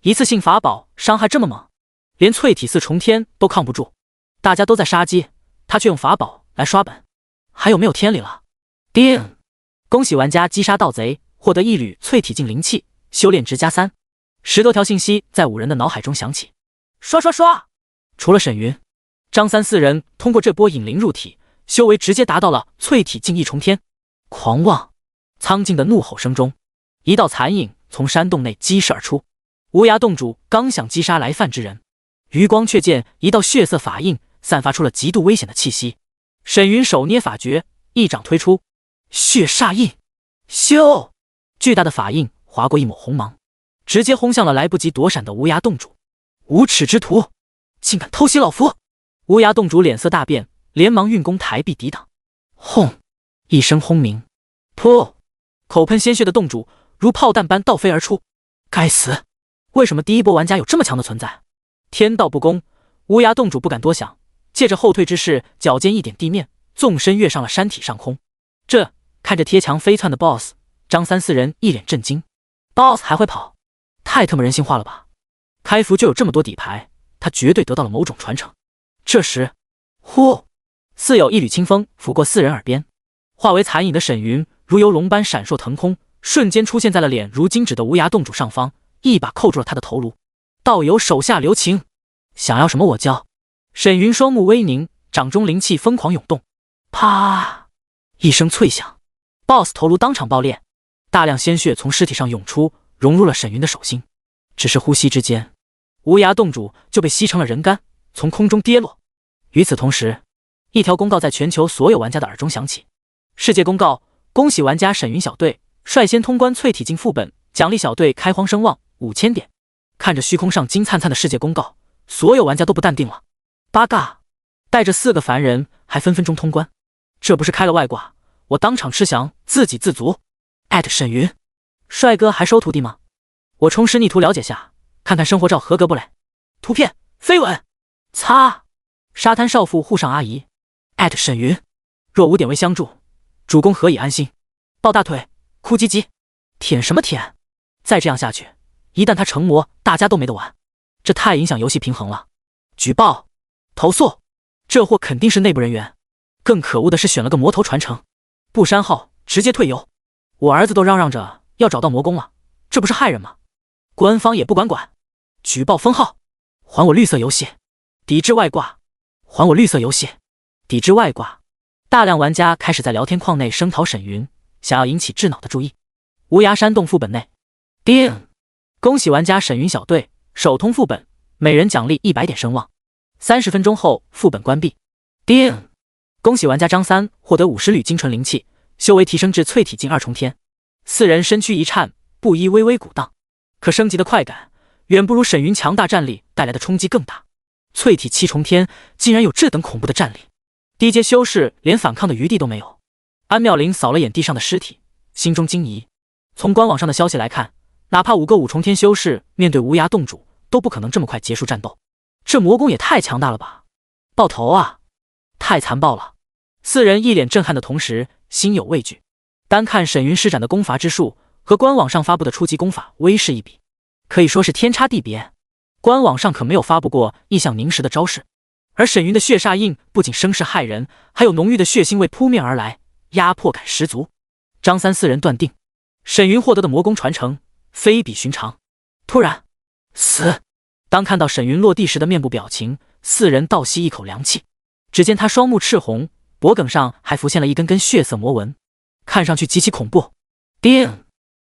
A: 一次性法宝伤害这么猛，连淬体4重天都抗不住。大家都在杀鸡，他却用法宝来刷本，还有没有天理了？叮！恭喜玩家击杀盗贼，获得一缕淬体境灵气，修炼值加3。10多条信息在5人的脑海中响起。刷刷刷！除了沈云、张三4人，通过这波引灵入体，修为直接达到了淬体境一重天。狂妄！苍劲的怒吼声中，一道残影从山洞内激射而出。无涯洞主刚想击杀来犯之人，余光却见一道血色法印散发出了极度危险的气息。沈云手捏法诀，一掌推出，血煞印，咻！巨大的法印划过一抹红芒，直接轰向了来不及躲闪的无涯洞主。无耻之徒，竟敢偷袭老夫！无涯洞主脸色大变，连忙运功抬臂抵挡。轰！一声轰鸣，噗！口喷鲜血的洞主如炮弹般倒飞而出。该死！为什么第一波玩家有这么强的存在？天道不公！无涯洞主不敢多想，借着后退之势，脚尖一点地面，纵身跃上了山体上空。看着贴墙飞窜的 BOSS， 张三4人一脸震惊。BOSS 还会跑？太他妈人性化了吧！开服就有这么多底牌，他绝对得到了某种传承。这时，呼！似有一缕清风拂过4人耳边，化为残影的沈云如游龙般闪烁腾空，瞬间出现在了脸如金纸的无涯洞主上方，一把扣住了他的头颅。道友手下留情，想要什么我教。沈云双目微凝，掌中灵气疯狂涌动。啪！一声脆响， BOSS 头颅当场爆裂，大量鲜血从尸体上涌出，融入了沈云的手心。只是呼吸之间，无涯洞主就被吸成了人干，从空中跌落。与此同时，一条公告在全球所有玩家的耳中响起。世界公告：恭喜玩家沈云小队率先通关淬体境副本，奖励小队开荒声望5000点。看着虚空上金灿灿的世界公告，所有玩家都不淡定了。八嘎！带着4个凡人还分分钟通关，这不是开了外挂，我当场吃翔，自给自足。沈云，帅哥还收徒弟吗？我充实逆图了解下，看看生活照合格不嘞？图片飞吻，擦！沙滩少妇护上阿姨。沈云，若无点位相助，主公何以安心？抱大腿，哭唧唧，舔什么舔？再这样下去，一旦他成魔，大家都没得玩，这太影响游戏平衡了。举报，投诉，这货肯定是内部人员。更可恶的是选了个魔头传承，不删号直接退游。我儿子都嚷嚷着要找到魔宫了，这不是害人吗？官方也不管。举报封号，还我绿色游戏，抵制外挂，还我绿色游戏，抵制外挂。大量玩家开始在聊天框内声讨沈云，想要引起智脑的注意。无涯山洞副本内，叮！恭喜玩家沈云小队首通副本，每人奖励100点声望。30分钟后副本关闭。叮！恭喜玩家张三获得50缕精纯灵气，修为提升至淬体境2重天。4人身躯一颤，不依微微鼓荡。可升级的快感远不如沈云强大战力带来的冲击更大。淬体7重天竟然有这等恐怖的战力，低阶修士连反抗的余地都没有。安妙龄扫了眼地上的尸体，心中惊疑。从官网上的消息来看，哪怕5个5重天修士面对无涯洞主，都不可能这么快结束战斗。这魔宫也太强大了吧！爆头啊！太残暴了！4人一脸震撼的同时，心有畏惧。单看沈云施展的功法之术，和官网上发布的初级功法威势一比，可以说是天差地别。官网上可没有发布过异象凝实的招式，而沈云的血煞印不仅声势骇人，还有浓郁的血腥味扑面而来，压迫感十足。张三4人断定，沈云获得的魔功传承非比寻常。突然，死！当看到沈云落地时的面部表情，4人倒吸一口凉气。只见他双目赤红，脖颈上还浮现了一根根血色魔纹，看上去极其恐怖。叮！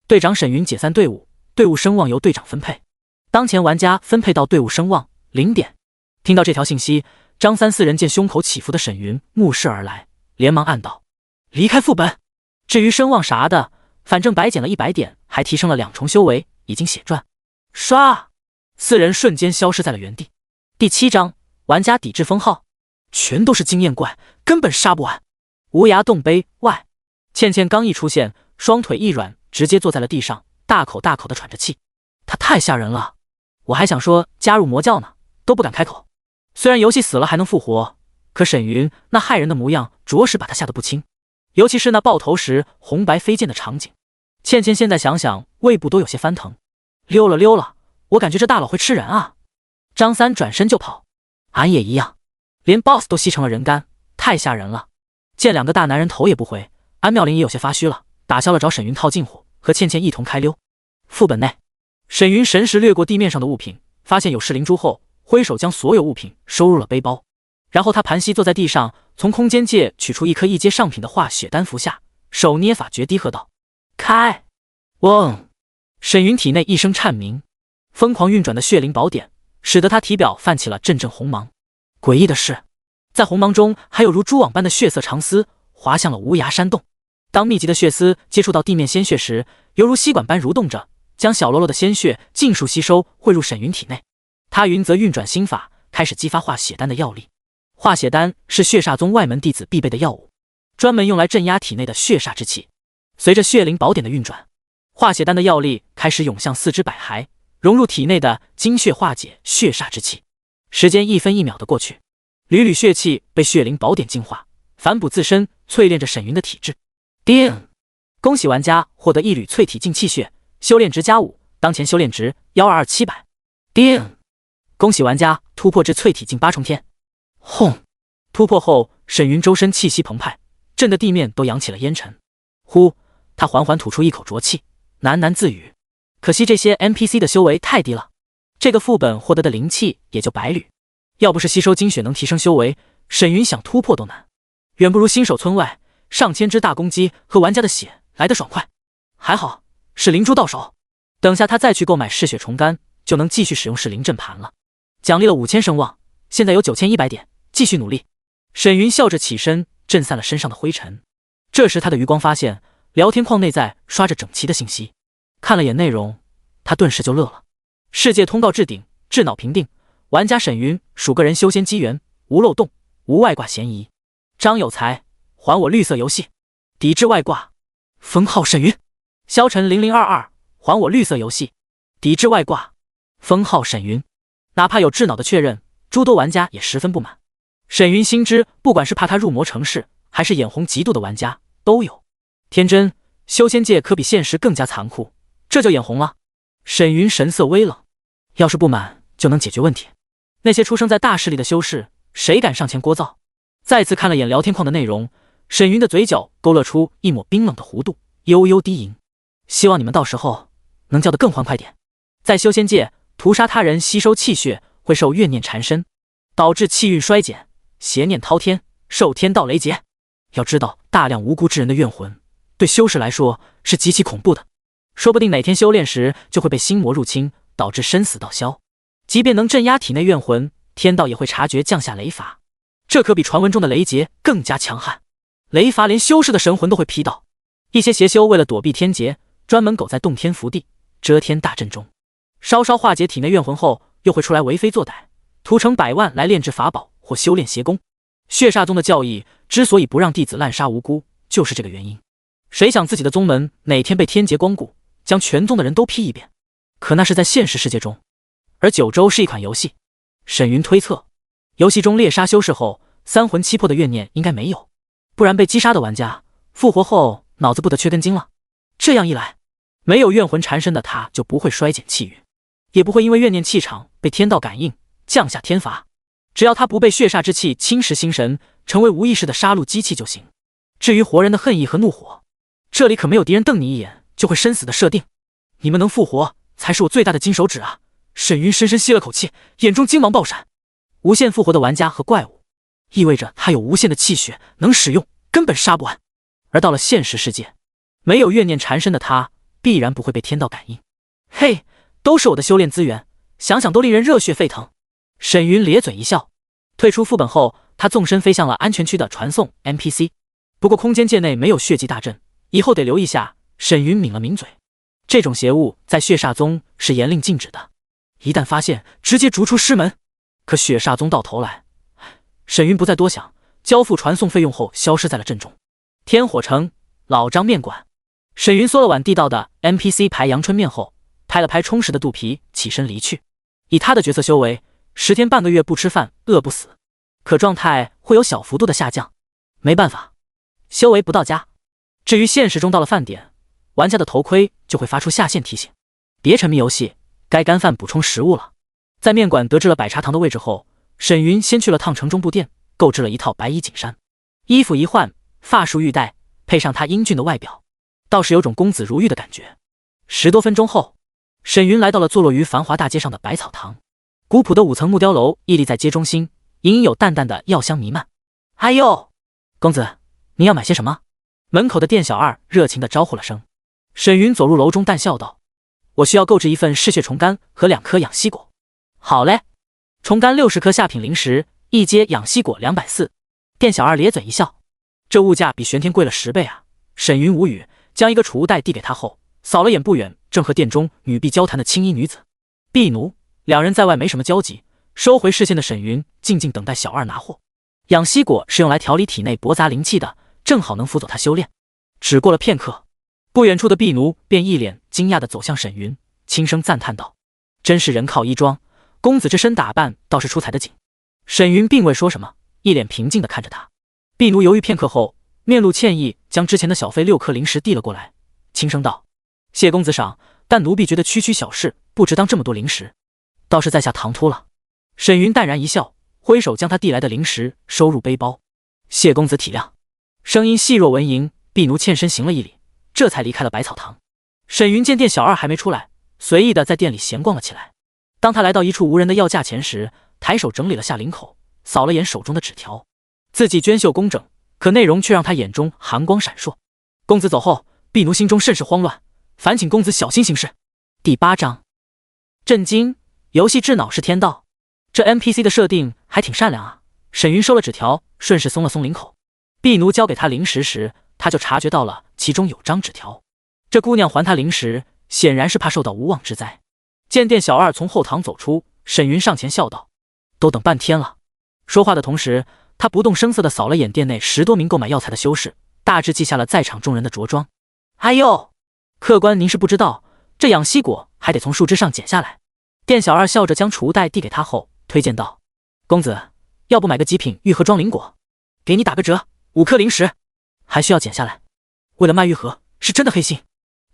A: 队长沈云解散队伍，队伍声望由队长分配。当前玩家分配到队伍声望0点。听到这条信息，张三4人见胸口起伏的沈云目视而来，连忙暗道：离开副本。至于声望啥的，反正白减了100点，还提升了2重修为，已经血赚。刷！4人瞬间消失在了原地。第7章，玩家抵制封号。全都是经验怪，根本杀不完。无涯洞碑外，倩倩刚一出现，双腿一软，直接坐在了地上，大口大口的喘着气。她太吓人了，我还想说加入魔教呢，都不敢开口。虽然游戏死了还能复活，可沈云那骇人的模样着实把她吓得不轻，尤其是那爆头时红白飞溅的场景。倩倩现在想想，胃部都有些翻腾。溜了，我感觉这大佬会吃人啊！张三转身就跑，俺也一样。连 BOSS 都吸成了人干，太吓人了。见2个大男人头也不回，安妙龄也有些发虚了，打消了找沈云套近乎和倩倩一同开溜。副本内，沈云神识掠过地面上的物品，发现有视灵珠后，挥手将所有物品收入了背包。然后他盘膝坐在地上，从空间界取出一颗一阶上品的化血丹服下，手捏法诀低喝道：“开！”嗡！沈云体内一声颤鸣，疯狂运转的血灵宝典使得他体表泛起了阵阵红芒。诡异的是，在红芒中还有如蛛网般的血色长丝滑向了无涯山洞。当密集的血丝接触到地面鲜血时，犹如吸管般蠕动着，将小喽啰的鲜血尽数吸收汇入沈云体内。他云则运转心法，开始激发化血丹的药力。化血丹是血煞宗外门弟子必备的药物，专门用来镇压体内的血煞之气。随着血灵宝典的运转，化血丹的药力开始涌向四肢百骸，融入体内的精血，化解血煞之气。时间一分一秒的过去，缕缕血气被血灵宝典净化，反哺自身，淬炼着沈云的体质。叮！恭喜玩家获得一缕淬体净气血，修炼值+5，当前修炼值122,700。叮！恭喜玩家突破至淬体净8重天。轰！突破后，沈云周身气息澎湃，震得地面都扬起了烟尘。呼！他缓缓吐出一口浊气，喃喃自语：可惜这些 NPC 的修为太低了，这个副本获得的灵气也就百缕。要不是吸收精血能提升修为，沈云想突破都难，远不如新手村外上千只大公鸡和玩家的血来得爽快。还好是灵珠到手，等下他再去购买嗜血虫干，就能继续使用噬灵阵盘了。奖励了5000声望，现在有9100点，继续努力。沈云笑着起身，震散了身上的灰尘。这时他的余光发现聊天框内在刷着整齐的信息，看了眼内容，他顿时就乐了。世界通告置顶，智脑评定，玩家沈云属个人修仙机缘，无漏洞，无外挂嫌疑。张有才，还我绿色游戏，抵制外挂。封号沈云。萧晨0022，还我绿色游戏，抵制外挂。封号沈云。哪怕有智脑的确认，诸多玩家也十分不满。沈云心知，不管是怕他入魔成事，还是眼红嫉妒的玩家都有。天真，修仙界可比现实更加残酷，这就眼红了。沈云神色微冷，要是不满就能解决问题。那些出生在大势力的修士，谁敢上前聒噪？再次看了眼聊天框的内容，沈云的嘴角勾勒出一抹冰冷的弧度，悠悠低吟：希望你们到时候能叫得更欢快点。在修仙界，屠杀他人吸收气血会受怨念缠身，导致气运衰减，邪念滔天，受天道雷劫。要知道，大量无辜之人的怨魂对修士来说是极其恐怖的，说不定哪天修炼时就会被心魔入侵，导致身死道消。即便能镇压体内怨魂，天道也会察觉，降下雷罚。这可比传闻中的雷劫更加强悍，雷罚连修士的神魂都会劈倒。一些邪修为了躲避天劫，专门苟在洞天福地、遮天大阵中，稍稍化解体内怨魂后，又会出来为非作歹，屠城百万来炼制法宝或修炼邪功。血煞宗的教义之所以不让弟子滥杀无辜，就是这个原因。谁想自己的宗门哪天被天劫光顾，将全宗的人都劈一遍？可那是在现实世界中，而九州是一款游戏。沈云推测，游戏中猎杀修士后三魂七魄的怨念应该没有，不然被击杀的玩家复活后脑子不得缺根筋了。这样一来，没有怨魂缠身的他就不会衰减气运，也不会因为怨念气场被天道感应降下天罚。只要他不被血煞之气侵蚀心神，成为无意识的杀戮机器就行。至于活人的恨意和怒火，这里可没有敌人瞪你一眼就会生死的设定，你们能复活才是我最大的金手指啊！沈云深深吸了口气，眼中金芒爆闪。无限复活的玩家和怪物，意味着他有无限的气血能使用，根本杀不完。而到了现实世界，没有怨念缠身的他，必然不会被天道感应。嘿，都是我的修炼资源，想想都令人热血沸腾。沈云咧嘴一笑，退出副本后，他纵身飞向了安全区的传送 NPC。不过空间界内没有血祭大阵，以后得留意下。沈云抿了抿嘴，这种邪物在血煞宗是严令禁止的，一旦发现直接逐出师门。可血煞宗到头来，沈云不再多想，交付传送费用后消失在了阵中。天火城老张面馆，沈云嗦了碗地道的 NPC 牌阳春面后，拍了拍充实的肚皮，起身离去。以他的角色修为，10天半个月不吃饭饿不死，可状态会有小幅度的下降。没办法，修为不到家。至于现实中到了饭点，玩家的头盔就会发出下线提醒，别沉迷游戏，该干饭补充食物了。在面馆得知了百茶堂的位置后，沈云先去了趟城中布店，购置了一套白衣锦衫，衣服一换，发束玉带，配上他英俊的外表，倒是有种公子如玉的感觉。10多分钟后，沈云来到了坐落于繁华大街上的百草堂。古朴的5层木雕楼屹立在街中心，隐隐有淡淡的药香弥漫。哎呦，公子，您要买些什么？门口的店小二热情地招呼了声。沈云走入楼中，淡笑道：“我需要购置1份嗜血虫干和2颗养息果。”好嘞，虫干60颗，下品灵石，1阶养息果240。店小二咧嘴一笑，这物价比玄天贵了10倍啊！沈云无语，将一个储物袋递给他后，扫了眼不远正和店中女婢交谈的青衣女子婢奴，两人在外没什么交集。收回视线的沈云静静等待小二拿货。养息果是用来调理体内驳杂灵气的，正好能辅佐他修炼。只过了片刻，不远处的婢奴便一脸惊讶地走向沈云，轻声赞叹道：“真是人靠衣装，公子这身打扮倒是出彩的紧。”沈云并未说什么，一脸平静地看着他。婢奴犹豫片刻后，面露歉意，将之前的小费6颗灵石递了过来，轻声道：“谢公子赏，但奴婢觉得区区小事，不值当这么多灵石，倒是在下唐突了。”沈云淡然一笑，挥手将他递来的灵石收入背包。谢公子体谅。声音细若蚊蝇，婢奴欠身行了一礼，这才离开了百草堂。沈云见店小二还没出来，随意的在店里闲逛了起来。当他来到一处无人的药架前时，抬手整理了下领口，扫了眼手中的纸条，字迹娟秀工整，可内容却让他眼中寒光闪烁。公子走后，婢奴心中甚是慌乱，烦请公子小心行事。第8章，震惊，游戏智脑是天道。这 NPC 的设定还挺善良啊。沈云收了纸条，顺势松了松领口。婢奴交给他灵石时，他就察觉到了其中有张纸条。这姑娘还他灵石，显然是怕受到无妄之灾。见店小二从后堂走出，沈云上前笑道：“都等半天了。”说话的同时，他不动声色地扫了眼店内10多名购买药材的修士，大致记下了在场众人的着装。哎呦，客官您是不知道，这养息果还得从树枝上剪下来。店小二笑着将储物袋递给他后，推荐道：“公子，要不买个极品玉盒装灵果，给你打个折，5颗灵石，还需要剪下来。为了卖玉盒，是真的黑心。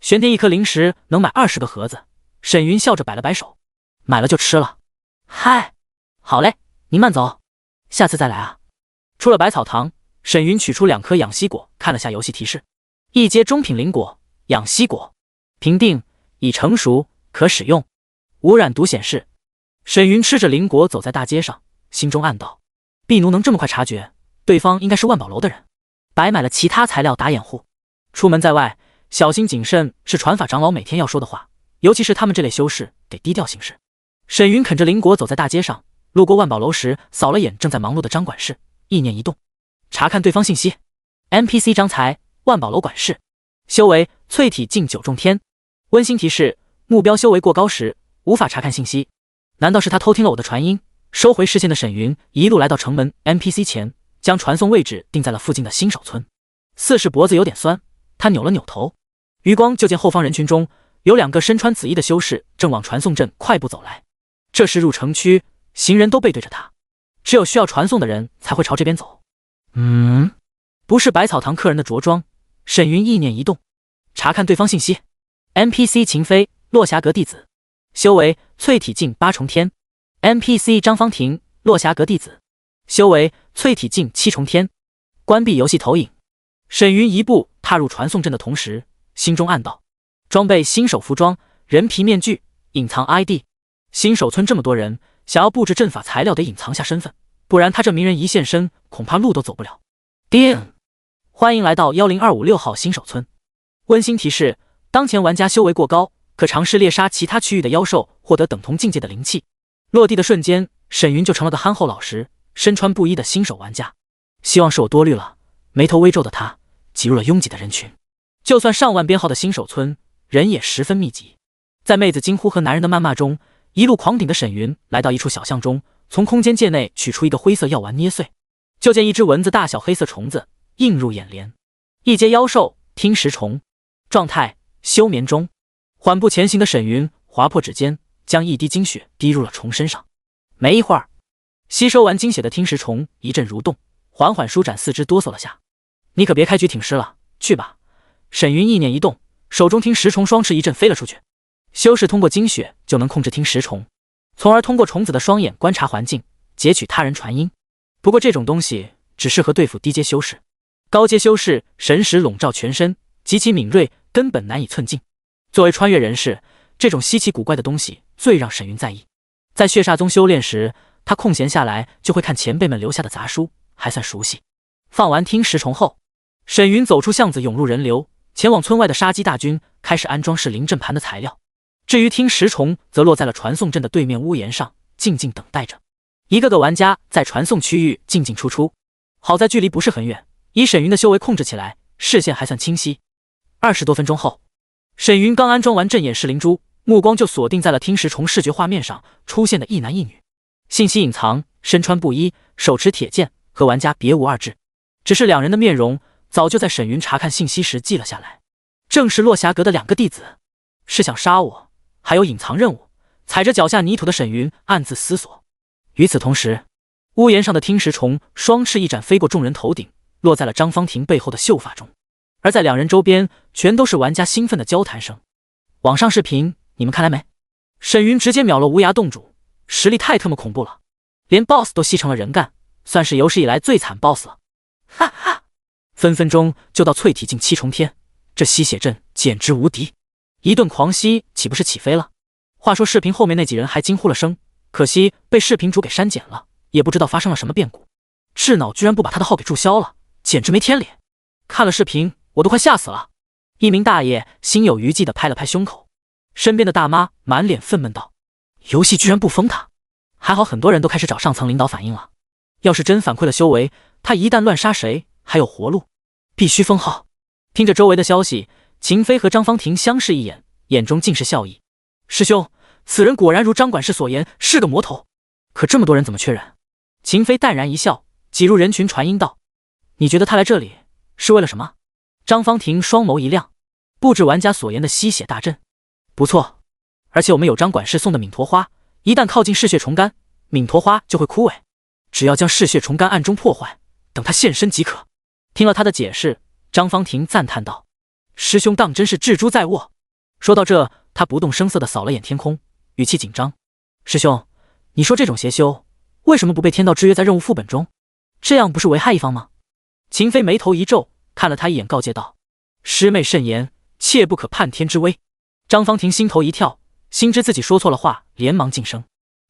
A: 玄天1颗灵石能买20个盒子。”沈云笑着摆了摆手：“买了就吃了。”嗨，好嘞，您慢走，下次再来啊。出了百草堂，沈云取出2颗养息果，看了下游戏提示：1阶中品灵果，养息果，评定已成熟，可使用，无染毒显示。沈云吃着灵果走在大街上，心中暗道：婢奴能这么快察觉，对方应该是万宝楼的人，白买了其他材料打掩护。出门在外，小心谨慎是传法长老每天要说的话，尤其是他们这类修士得低调行事。沈云啃着灵果走在大街上，路过万宝楼时，扫了眼正在忙碌的张管事，意念一动，查看对方信息。NPC 张才，万宝楼管事，修为淬体境9重天。温馨提示：目标修为过高时，无法查看信息。难道是他偷听了我的传音？收回视线的沈云一路来到城门 NPC 前，将传送位置定在了附近的新手村。似是脖子有点酸，他扭了扭头，余光就见后方人群中有2个身穿紫衣的修士正往传送阵快步走来。这时入城区，行人都背对着他，只有需要传送的人才会朝这边走。不是百草堂客人的着装。沈云意念一动，查看对方信息。NPC 秦飞，落霞阁弟子，修为淬体境8重天。NPC 张芳婷，落霞阁弟子，修为淬体境7重天。关闭游戏投影。沈云一步踏入传送阵的同时，心中暗道：装备新手服装，人皮面具，隐藏 ID。新手村这么多人，想要布置阵法材料得隐藏下身份，不然他这名人一现身，恐怕路都走不了。叮！欢迎来到10256号新手村。温馨提示：当前玩家修为过高，可尝试猎杀其他区域的妖兽，获得等同境界的灵气。落地的瞬间，沈云就成了个憨厚老实、身穿布衣的新手玩家。希望是我多虑了。眉头微皱的他挤入了拥挤的人群。就算上万编号的新手村，人也十分密集。在妹子惊呼和男人的谩骂中，一路狂顶的沈云来到一处小巷中，从空间界内取出一个灰色药丸捏碎，就见一只蚊子大小黑色虫子映入眼帘。一阶妖兽听食虫，状态休眠中。缓步前行的沈云划破指尖，将一滴精血滴入了虫身上。没一会儿，吸收完精血的听食虫一阵蠕动，缓缓舒展四肢，哆嗦了下。你可别开局挺尸了，去吧。沈云意念一动，手中听食虫双翅一阵飞了出去。修士通过精血就能控制听食虫，从而通过虫子的双眼观察环境，截取他人传音。不过这种东西只适合对付低阶修士，高阶修士神识笼罩全身，极其敏锐，根本难以寸进。作为穿越人士，这种稀奇古怪的东西最让沈云在意。在血煞宗修炼时，他空闲下来就会看前辈们留下的杂书，还算熟悉。放完听石虫后，沈云走出巷子，涌入人流，前往村外的杀鸡大军，开始安装适灵阵盘的材料。至于听石虫，则落在了传送阵的对面屋檐上，静静等待着。一个个玩家在传送区域进进出出，好在距离不是很远，以沈云的修为控制起来，视线还算清晰。20多分钟后，沈云刚安装完阵眼视灵珠，目光就锁定在了听石虫视觉画面上出现的一男一女，信息隐藏，身穿布衣，手持铁剑，和玩家别无二致。只是两人的面容早就在沈云查看信息时记了下来，正是落霞阁的2个弟子。是想杀我，还有隐藏任务？踩着脚下泥土的沈云暗自思索。与此同时，屋檐上的听石虫双翅一展，飞过众人头顶，落在了张芳婷背后的秀发中。而在两人周边，全都是玩家兴奋的交谈声。网上视频你们看来没？沈云直接秒了无涯洞主，实力太特么恐怖了，连 BOSS 都吸成了人干，算是有史以来最惨 BOSS 了。哈哈，分分钟就到淬体境7重天，这吸血阵简直无敌，一顿狂吸岂不是起飞了？话说视频后面那几人还惊呼了声，可惜被视频主给删减了，也不知道发生了什么变故。智脑居然不把他的号给注销了，简直没天理！看了视频我都快吓死了。一名大爷心有余悸地拍了拍胸口，身边的大妈满脸愤懑道：游戏居然不封他，还好很多人都开始找上层领导反映了，要是真反馈了修为，他一旦乱杀谁还有活路，必须封号。听着周围的消息，秦飞和张芳婷相视一眼，眼中尽是笑意。师兄，此人果然如张管事所言，是个魔头。可这么多人怎么确认？秦飞淡然一笑，挤入人群传音道：你觉得他来这里是为了什么？张芳婷双眸一亮，布置玩家所言的吸血大阵，不错，而且我们有张管事送的敏驼花，一旦靠近嗜血虫干，敏驼花就会枯萎，只要将嗜血虫干暗中破坏，等他现身即可。听了他的解释，张芳婷赞叹道：师兄当真是智珠在握。说到这，他不动声色地扫了眼天空，语气紧张：师兄，你说这种邪修为什么不被天道制约在任务副本中？这样不是危害一方吗？秦飞眉头一皱，看了他一眼，告诫道：师妹慎言，切不可叛天之威。张芳婷心头一跳，心知自己说错了话，连忙噤声。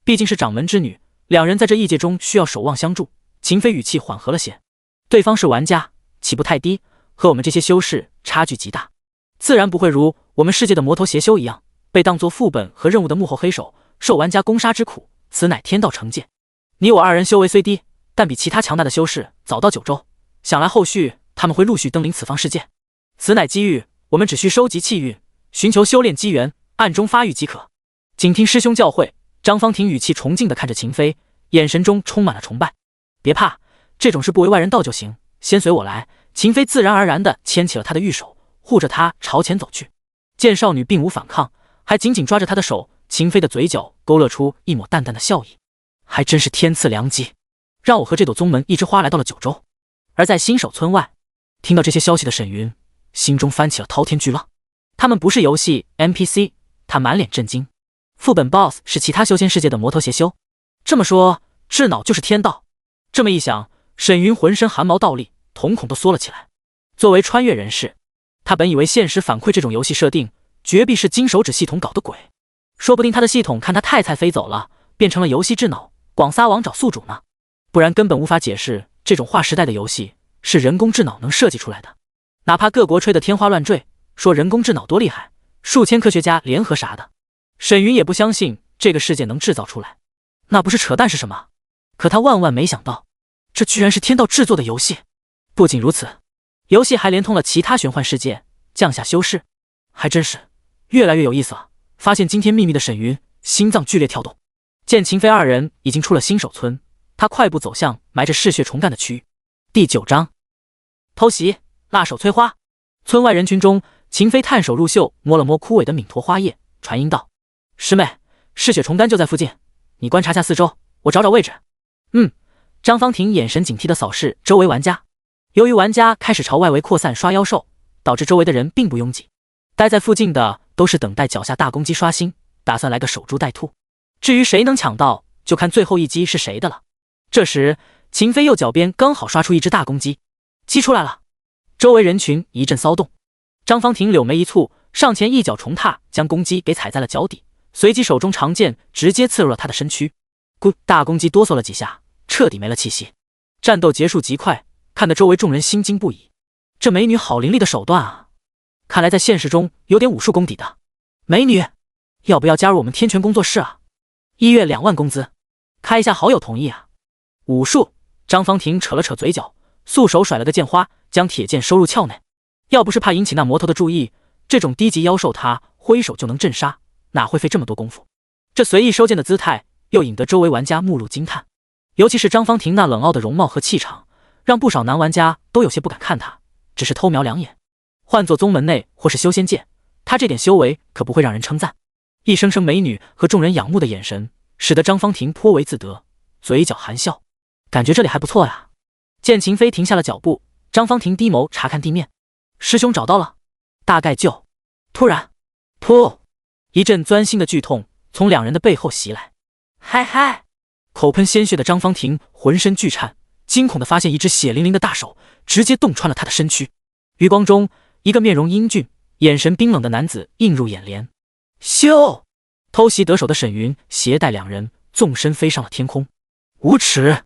A: 毕竟是掌门之女，两人在这异界中需要守望相助。秦飞语气缓和了些：对方是玩家，起步太低，和我们这些修士差距极大，自然不会如我们世界的魔头邪修一样，被当作副本和任务的幕后黑手，受玩家攻杀之苦，此乃天道惩戒。你我二人修为虽低，但比其他强大的修士早到9州，想来后续他们会陆续登临此方世界，此乃机遇，我们只需收集气运，寻求修炼机缘，暗中发育即可。谨听师兄教诲。张芳婷语气崇敬地看着秦飞，眼神中充满了崇拜。别怕，这种事不为外人道就行，先随我来。秦飞自然而然地牵起了他的玉手，护着他朝前走去。见少女并无反抗，还紧紧抓着他的手，秦飞的嘴角勾勒出一抹淡淡的笑意。还真是天赐良机，让我和这朵宗门一枝花来到了9州。而在新手村外，听到这些消息的沈云心中翻起了滔天巨浪。他们不是游戏 NPC， 他满脸震惊。副本 BOSS 是其他修仙世界的魔头邪修，这么说智脑就是天道。这么一想，沈云浑身汗毛倒立，瞳孔都缩了起来。作为穿越人士，他本以为现实反馈这种游戏设定绝壁是金手指系统搞的鬼，说不定他的系统看他太菜飞走了，变成了游戏智脑，广撒网找宿主呢。不然根本无法解释这种划时代的游戏是人工智脑能设计出来的。哪怕各国吹得天花乱坠，说人工智脑多厉害，数千科学家联合啥的，沈云也不相信这个世界能制造出来，那不是扯淡是什么？可他万万没想到，这居然是天道制作的游戏。不仅如此，游戏还连通了其他玄幻世界，降下修士，还真是越来越有意思了。发现惊天秘密的沈云心脏剧烈跳动。见秦飞二人已经出了新手村，他快步走向埋着嗜血虫干的区域。第9章偷袭，辣手摧花。村外人群中，秦飞探手入袖，摸了摸枯萎的敏驼花叶，传音道：师妹，嗜血虫干就在附近，你观察下四周，我找找位置。张芳婷眼神警惕地扫视周围玩家。由于玩家开始朝外围扩散刷妖兽，导致周围的人并不拥挤，待在附近的都是等待脚下大公鸡刷新，打算来个守株待兔。至于谁能抢到，就看最后一击是谁的了。这时秦飞右脚边刚好刷出一只大公鸡，鸡出来了。周围人群一阵骚动。张芳婷柳眉一蹙，上前一脚重踏，将公鸡给踩在了脚底，随即手中长剑直接刺入了他的身躯。咕！大公鸡哆嗦了几下，彻底没了气息。战斗结束极快，看得周围众人心惊不已。这美女好凌厉的手段啊！看来在现实中有点武术功底的。美女，要不要加入我们天泉工作室啊？1月2万工资，开一下好友同意啊。武术？张芳婷扯了扯嘴角，素手甩了个剑花，将铁剑收入鞘内。要不是怕引起那魔头的注意，这种低级妖兽他挥手就能震杀，哪会费这么多功夫？这随意收剑的姿态，又引得周围玩家目露惊叹。尤其是张芳婷那冷傲的容貌和气场，让不少男玩家都有些不敢看她，只是偷瞄两眼。换作宗门内或是修仙界，她这点修为可不会让人称赞。一声声美女和众人仰慕的眼神，使得张芳婷颇为自得，嘴角含笑，感觉这里还不错呀。见秦飞停下了脚步，张芳婷低眸查看地面，师兄找到了，大概就……突然，噗！一阵钻心的剧痛从两人的背后袭来。嗨嗨！口喷鲜血的张芳婷浑身剧颤，惊恐地发现一只血淋淋的大手直接洞穿了她的身躯。余光中，一个面容英俊、眼神冰冷的男子映入眼帘。咻！偷袭得手的沈云携带两人纵身飞上了天空。无耻！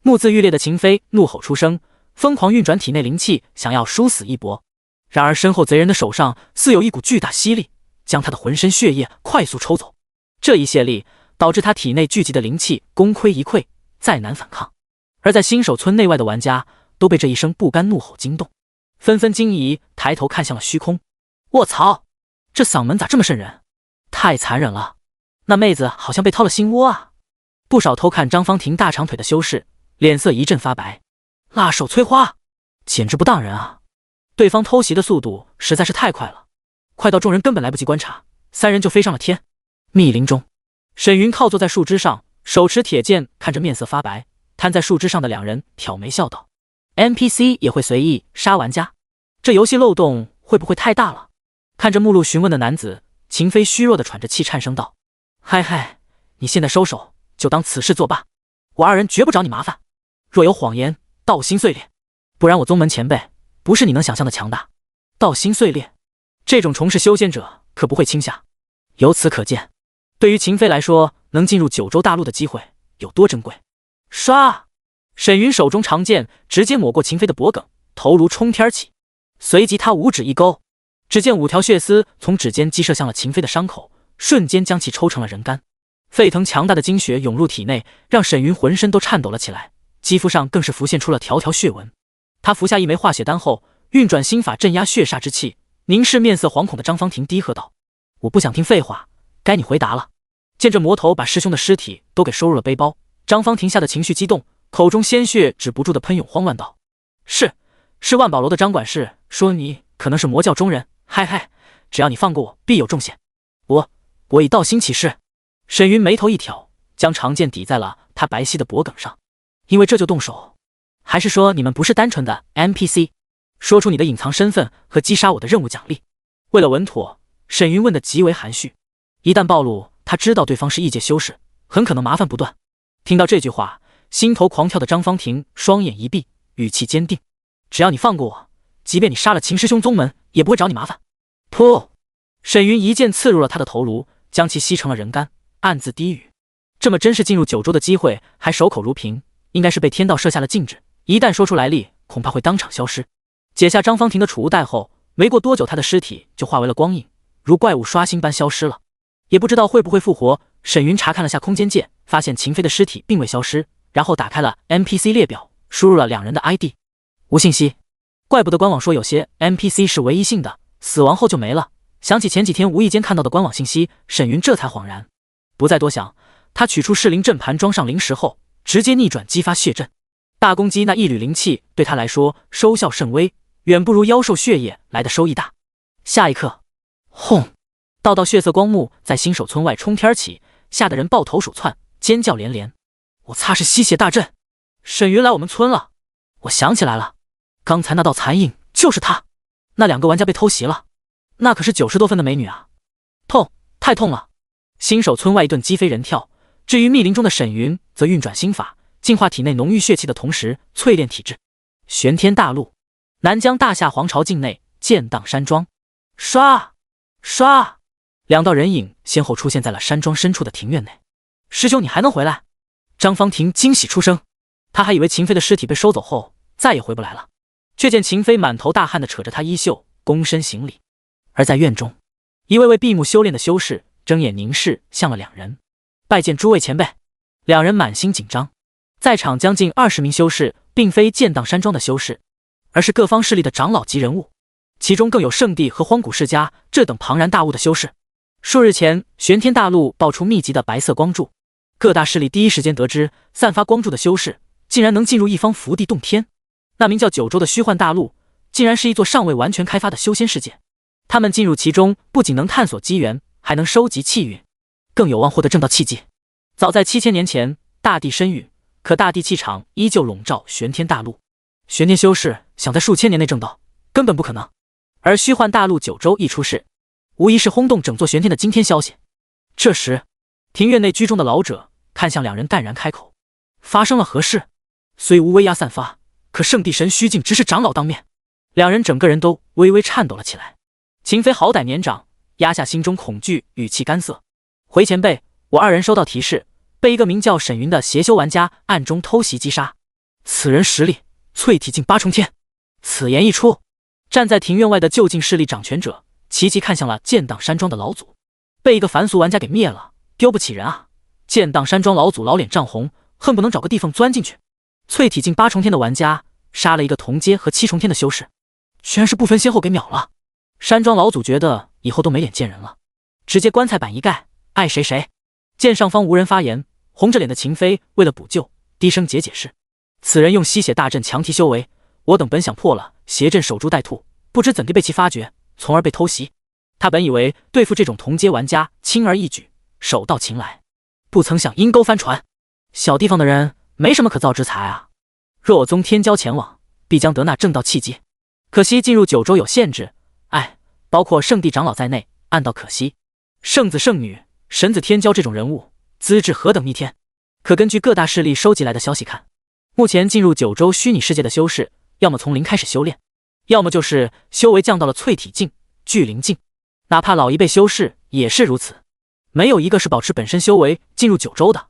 A: 目眦欲裂的秦飞怒吼出声，疯狂运转体内灵气，想要殊死一搏。然而身后贼人的手上似有一股巨大吸力，将他的浑身血液快速抽走。这一泄力导致他体内聚集的灵气功亏一篑，再难反抗。而在新手村内外的玩家都被这一声不甘怒吼惊动，纷纷惊疑，抬头看向了虚空。卧槽，这嗓门咋这么瘆人？太残忍了！那妹子好像被掏了心窝啊！不少偷看张芳婷大长腿的修士脸色一阵发白。辣手摧花，简直不当人啊！对方偷袭的速度实在是太快了，快到众人根本来不及观察，三人就飞上了天。密林中，沈云靠坐在树枝上，手持铁剑，看着面色发白、瘫在树枝上的两人，挑眉笑道 ：“NPC 也会随意杀玩家，这游戏漏洞会不会太大了？”看着目露询问的男子，秦飞虚弱的喘着气，颤声道：“嗨嗨，你现在收手，就当此事作罢。我二人绝不找你麻烦。若有谎言，道心碎裂，不然我宗门前辈不是你能想象的强大。道心碎裂，这种重世修仙者可不会轻下。由此可见，对于秦飞来说，能进入九州大陆的机会有多珍贵。”唰！沈云手中长剑直接抹过秦飞的脖颈，头颅冲天起，随即他五指一勾，只见5条血丝从指尖击射向了秦飞的伤口，瞬间将其抽成了人干。沸腾强大的精血涌入体内，让沈云浑身都颤抖了起来，肌肤上更是浮现出了条条血纹。他服下一枚化血丹后，运转心法镇压血煞之气，凝视面色惶恐的张芳婷，低喝道：“我不想听废话，该你回答了。”见这魔头把师兄的尸体都给收入了背包，张芳婷吓得情绪激动，口中鲜血止不住的喷涌，慌乱道：“是万宝楼的张管事说你可能是魔教中人，嗨嗨，只要你放过我，必有重谢。我以道心起誓。”沈云眉头一挑，将长剑抵在了他白皙的脖颈上。因为这就动手？还是说你们不是单纯的 NPC？ 说出你的隐藏身份和击杀我的任务奖励。为了稳妥，沈云问得极为含蓄，一旦暴露，他知道对方是异界修士，很可能麻烦不断。听到这句话，心头狂跳的张芳婷双眼一闭，语气坚定：“只要你放过我，即便你杀了秦师兄宗门，也不会找你麻烦。”噗！沈云一剑刺入了他的头颅，将其吸成了人干，暗自低语：这么真是进入九州的机会，还守口如瓶，应该是被天道设下了禁制，一旦说出来历，恐怕会当场消失。解下张芳婷的储物袋后，没过多久，她的尸体就化为了光影，如怪物刷新般消失了，也不知道会不会复活。沈云查看了下空间界，发现秦飞的尸体并未消失，然后打开了 NPC 列表，输入了两人的 ID， 无信息。怪不得官网说有些 NPC 是唯一性的，死亡后就没了。想起前几天无意间看到的官网信息，沈云这才恍然，不再多想。他取出噬灵阵盘，装上灵石后，直接逆转激发血阵。大公鸡那一缕灵气对他来说收效甚微，远不如妖兽血液来的收益大。下一刻，轰！道血色光幕在新手村外冲天起，吓得人抱头鼠窜，尖叫连连。我擦，是吸血大阵！沈云来我们村了！我想起来了，刚才那道残影就是他。那2个玩家被偷袭了，那可是90多分的美女啊！痛，太痛了！新手村外一顿鸡飞人跳。至于密林中的沈云，则运转心法，净化体内浓郁血气的同时淬炼体质。玄天大陆南疆大夏皇朝境内，剑荡山庄，唰唰，两道人影先后出现在了山庄深处的庭院内。师兄，你还能回来？张方婷惊喜出声，他还以为秦飞的尸体被收走后再也回不来了，却见秦飞满头大汗地扯着他衣袖，躬身行礼。而在院中，一位位闭目修炼的修士睁眼凝视向了两人，拜见诸位前辈。两人满心紧张，在场将近20名修士并非剑荡山庄的修士，而是各方势力的长老级人物，其中更有圣地和荒古世家这等庞然大物的修士。数日前，玄天大陆爆出密集的白色光柱，各大势力第一时间得知散发光柱的修士竟然能进入一方福地洞天。那名叫九州的虚幻大陆，竟然是一座尚未完全开发的修仙世界。他们进入其中，不仅能探索机缘，还能收集气运，更有望获得正道契机。早在7000年前，大地深陨，可大地气场依旧笼罩玄天大陆。玄天修士想在数千年内正道，根本不可能。而虚幻大陆九州一出世，无疑是轰动整座玄天的惊天消息。这时，庭院内居中的老者看向两人，淡然开口：“发生了何事？”虽无威压散发，可圣地神虚境直视长老当面，两人整个人都微微颤抖了起来。秦飞好歹年长，压下心中恐惧，语气干涩：“回前辈，我二人收到提示，被一个名叫沈云的邪修玩家暗中偷袭击杀。此人实力淬体境8重天。”此言一出，站在庭院外的就近势力掌权者齐齐看向了剑荡山庄的老祖。被一个凡俗玩家给灭了，丢不起人啊！剑荡山庄老祖老脸涨红，恨不能找个地缝钻进去。淬体境8重天的玩家杀了一个同阶和7重天的修士，居然是不分先后给秒了。山庄老祖觉得以后都没脸见人了，直接棺材板一盖，爱谁谁。见上方无人发言，红着脸的秦飞为了补救，低声解释：“此人用吸血大阵强提修为，我等本想破了邪阵守株待兔，不知怎地被其发觉，从而被偷袭。他本以为对付这种同阶玩家轻而易举，手到擒来，不曾想阴沟翻船。小地方的人没什么可造之材啊！若我宗天骄前往，必将得那正道契机。可惜进入九州有限制，包括圣地长老在内，暗道可惜。圣子圣女、神子天骄这种人物，资质何等逆天！可根据各大势力收集来的消息看，目前进入九州虚拟世界的修士，要么从零开始修炼，要么就是修为降到了淬体境、聚灵境，哪怕老一辈修士也是如此，没有一个是保持本身修为进入九州的。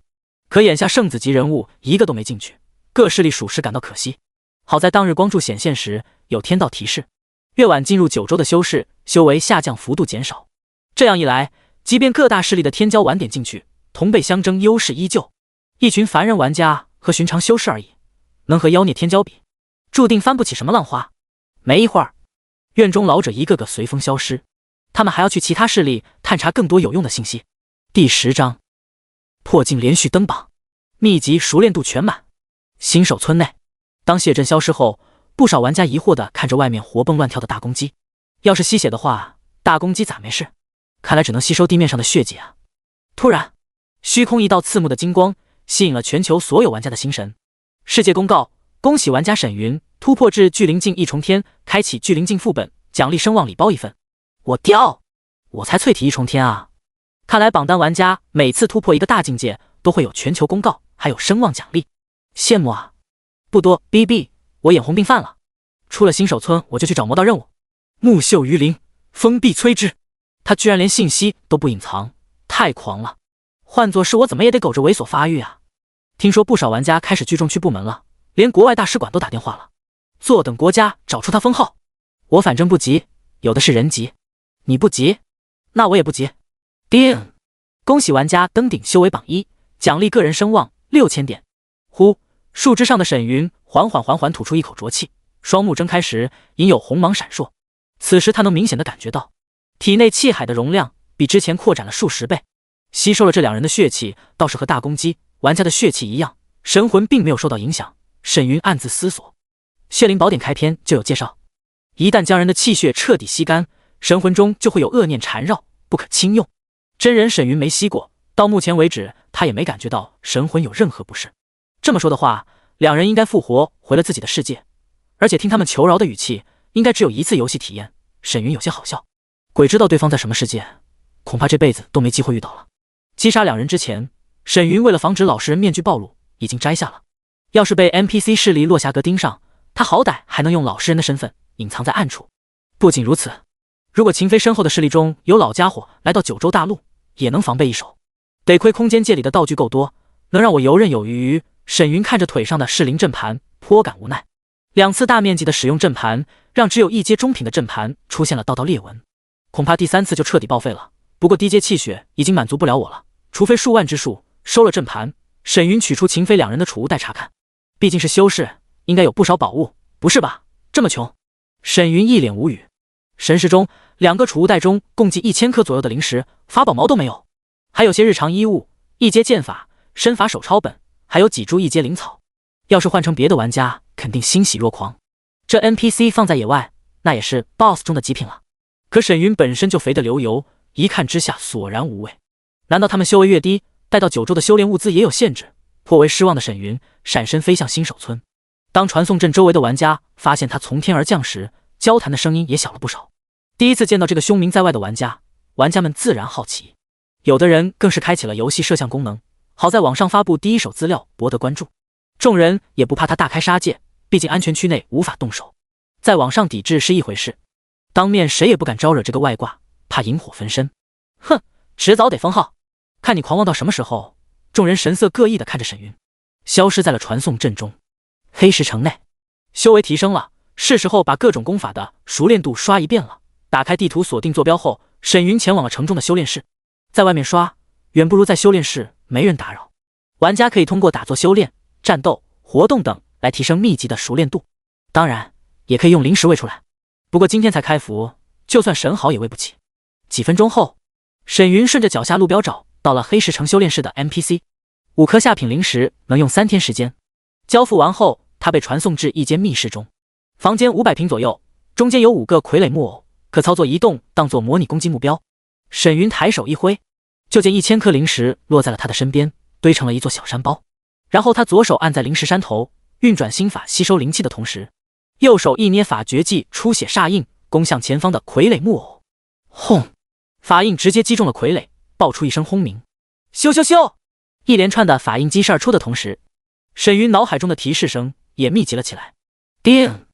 A: 可眼下圣子级人物一个都没进去，各势力属实感到可惜。好在当日光柱显现时有天道提示，越晚进入九州的修士修为下降幅度减少，这样一来，即便各大势力的天骄晚点进去，同辈相争优势依旧。一群凡人玩家和寻常修士而已，能和妖孽天骄比，注定翻不起什么浪花。没一会儿，院中老者一个个随风消失，他们还要去其他势力探查更多有用的信息。第10章，破境连续登榜，秘籍熟练度全满。新手村内，当血阵消失后，不少玩家疑惑地看着外面活蹦乱跳的大公鸡。要是吸血的话，大公鸡咋没事？看来只能吸收地面上的血迹啊！突然，虚空一道刺目的金光吸引了全球所有玩家的心神。世界公告：恭喜玩家沈云突破至聚灵境1重天，开启聚灵境副本，奖励声望礼包1份。我屌！我才淬体1重天啊！看来榜单玩家每次突破一个大境界，都会有全球公告，还有声望奖励。羡慕啊！不多 ，BB， 我眼红病犯了。出了新手村，我就去找魔道任务。木秀于林，风必摧之。他居然连信息都不隐藏，太狂了！换作是我，怎么也得苟着猥琐发育啊！听说不少玩家开始聚众去部门了，连国外大使馆都打电话了，坐等国家找出他封号。我反正不急，有的是人急。你不急，那我也不急。叮！恭喜玩家登顶修为榜1，奖励个人声望6000点。呼！树枝上的沈云缓缓吐出一口浊气，双目睁开时隐有红芒闪烁。此时他能明显的感觉到，体内气海的容量比之前扩展了数十倍，吸收了这两人的血气，倒是和大公鸡玩家的血气一样，神魂并没有受到影响。沈云暗自思索，血灵宝典开篇就有介绍，一旦将人的气血彻底吸干，神魂中就会有恶念缠绕，不可轻用。真人沈云没吸过，到目前为止他也没感觉到神魂有任何不适。这么说的话，两人应该复活回了自己的世界，而且听他们求饶的语气，应该只有一次游戏体验。沈云有些好笑，鬼知道对方在什么世界，恐怕这辈子都没机会遇到了。击杀两人之前，沈云为了防止老实人面具暴露，已经摘下了。要是被 NPC 势力落霞阁盯上，他好歹还能用老实人的身份隐藏在暗处。不仅如此，如果秦飞身后的势力中有老家伙来到九州大陆，也能防备一手。得亏空间界里的道具够多，能让我游刃有余。沈云看着腿上的适灵阵盘，颇感无奈。2次大面积的使用阵盘，让只有1阶中品的阵盘出现了道道裂纹，恐怕第3次就彻底报废了。不过低阶气血已经满足不了我了，除非数万之数。收了阵盘，沈云取出秦飞2人的储物袋查看，毕竟是修士，应该有不少宝物，不是吧？这么穷？沈云一脸无语。神石中2个储物袋中共计1000颗左右的灵石，法宝毛都没有，还有些日常衣物、1阶剑法、身法手抄本，还有几株1阶灵草。要是换成别的玩家，肯定欣喜若狂。这 NPC 放在野外，那也是 BOSS 中的极品了。可沈云本身就肥得流油，一看之下索然无味。难道他们修为越低，带到九州的修炼物资也有限制？颇为失望的沈云闪身飞向新手村。当传送阵周围的玩家发现他从天而降时，交谈的声音也小了不少。第一次见到这个凶名在外的玩家，玩家们自然好奇，有的人更是开启了游戏摄像功能，好在网上发布第一手资料博得关注。众人也不怕他大开杀戒，毕竟安全区内无法动手，在网上抵制是一回事，当面谁也不敢招惹这个外挂，怕引火焚身。哼，迟早得封号，看你狂妄到什么时候。众人神色各异地看着沈云，消失在了传送阵中。黑石城内，修为提升了，是时候把各种功法的熟练度刷一遍了。打开地图锁定坐标后，沈云前往了城中的修炼室。在外面刷，远不如在修炼室没人打扰。玩家可以通过打坐修炼、战斗、活动等来提升秘籍的熟练度，当然也可以用灵石喂出来。不过今天才开服，就算神好也喂不起。几分钟后，沈云顺着脚下路标找到了黑石城修炼室的 NPC。5颗下品灵石能用3天时间。交付完后，他被传送至一间密室中，房间500平左右，中间有5个傀儡木偶，可操作移动，当作模拟攻击目标。沈云抬手一挥，就见1000颗灵石落在了他的身边，堆成了一座小山包。然后他左手按在灵石山头，运转心法吸收灵气的同时，右手一捏法绝技出血煞印，攻向前方的傀儡木偶。轰！法印直接击中了傀儡，爆出一声轰鸣。咻咻咻！一连串的法印击射而出的同时，沈云脑海中的提示声也密集了起来。叮！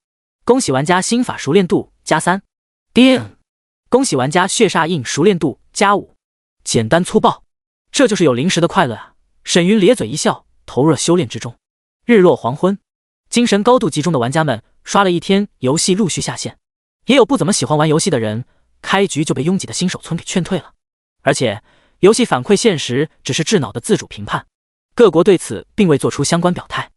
A: 恭喜玩家心法熟练度+3。叮！恭喜玩家血煞印熟练度+5。简单粗暴，这就是有灵石的快乐啊！沈云咧嘴一笑，投入了修炼之中。日落黄昏，精神高度集中的玩家们刷了一天游戏陆续下线，也有不怎么喜欢玩游戏的人，开局就被拥挤的新手村给劝退了。而且游戏反馈现实只是智脑的自主评判，各国对此并未做出相关表态，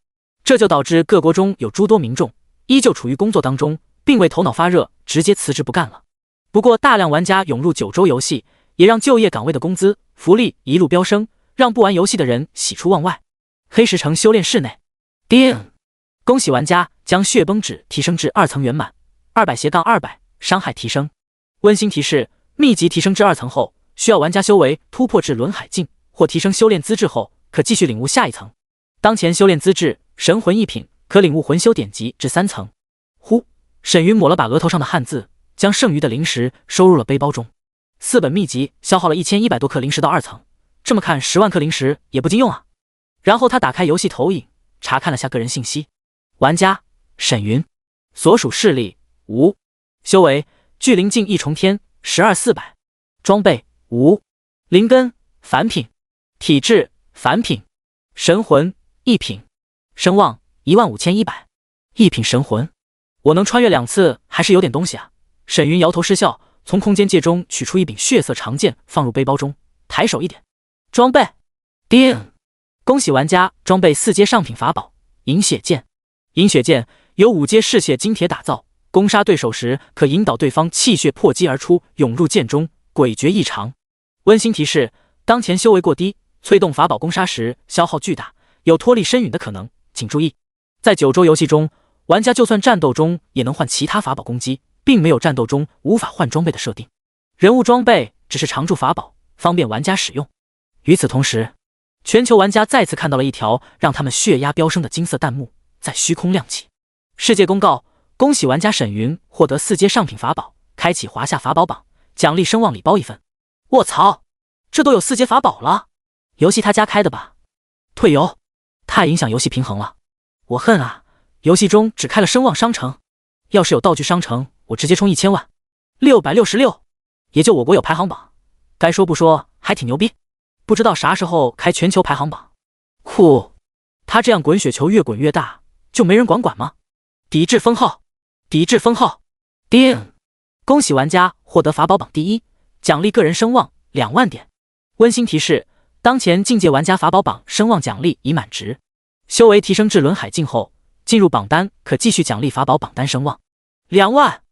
A: 这就导致各国中有诸多民众依旧处于工作当中，并未头脑发热直接辞职不干了。不过大量玩家涌入九州游戏，也让就业岗位的工资福利一路飙升，让不玩游戏的人喜出望外。黑石城修炼室内，叮！恭喜玩家将血崩指提升至2层圆满，200-200伤害提升。温馨提示：秘籍提升至2层后，需要玩家修为突破至轮海境或提升修炼资质后，可继续领悟下一层。当前修炼资质神魂1品，可领悟魂修典籍至3层。呼！沈云抹了把额头上的汗渍，将剩余的灵石收入了背包中。4本秘籍消耗了1100多颗灵石到2层，这么看10万颗灵石也不经用啊。然后他打开游戏投影，查看了下个人信息。玩家沈云，所属势力无，修为巨灵境1重天12400，装备无，灵根凡品，体质凡品，神魂1品，声望15100，一品神魂。我能穿越2次还是有点东西啊。沈云摇头失笑，从空间界中取出一柄血色长剑放入背包中，抬手一点，装备。叮！恭喜玩家装备4阶上品法宝饮血剑。饮血剑由5阶嗜血金铁打造，攻杀对手时可引导对方气血破击而出，涌入剑中，诡谲异常。温馨提示：当前修为过低，催动法宝攻杀时消耗巨大，有脱离身陨的可能，请注意。在九州游戏中，玩家就算战斗中也能换其他法宝攻击，并没有战斗中无法换装备的设定。人物装备只是常驻法宝，方便玩家使用。与此同时，全球玩家再次看到了一条让他们血压飙升的金色弹幕在虚空亮起。世界公告：恭喜玩家沈云获得4阶上品法宝，开启华夏法宝榜，奖励声望礼包1份。卧槽，这都有4阶法宝了，游戏他家开的吧？退游，太影响游戏平衡了。我恨啊，游戏中只开了声望商城，要是有道具商城，我直接充1000万。666，也就我国有排行榜，该说不说还挺牛逼。不知道啥时候开全球排行榜。酷，他这样滚雪球越滚越大，就没人管吗？抵制封号，抵制封号。叮！恭喜玩家获得法宝榜第1，奖励个人声望2万点。温馨提示：当前境界玩家法宝榜声望奖励已满值，修为提升至轮海境后，进入榜单可继续奖励法宝榜单声望2万。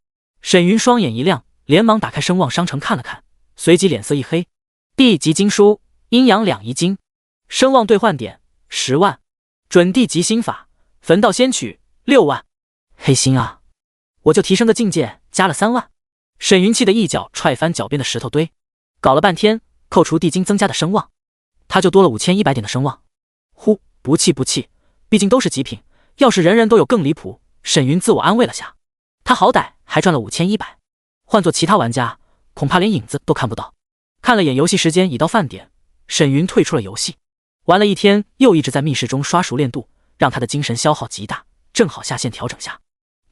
A: 沈云双眼一亮，连忙打开声望商城看了看，随即脸色一黑。地级经书阴阳2遗金，声望兑换点10万，准地级心法焚道仙曲6万。黑心啊！我就提升个境界加了3万。沈云气得一脚踹翻脚边的石头堆，搞了半天，扣除地金增加的声望，他就多了5100点的声望。呼，不气不气，毕竟都是极品，要是人人都有更离谱。沈云自我安慰了下，他好歹还赚了5100，换做其他玩家，恐怕连影子都看不到。看了眼游戏时间已到饭点，沈云退出了游戏。玩了一天，又一直在密室中刷熟练度，让他的精神消耗极大，正好下线调整下。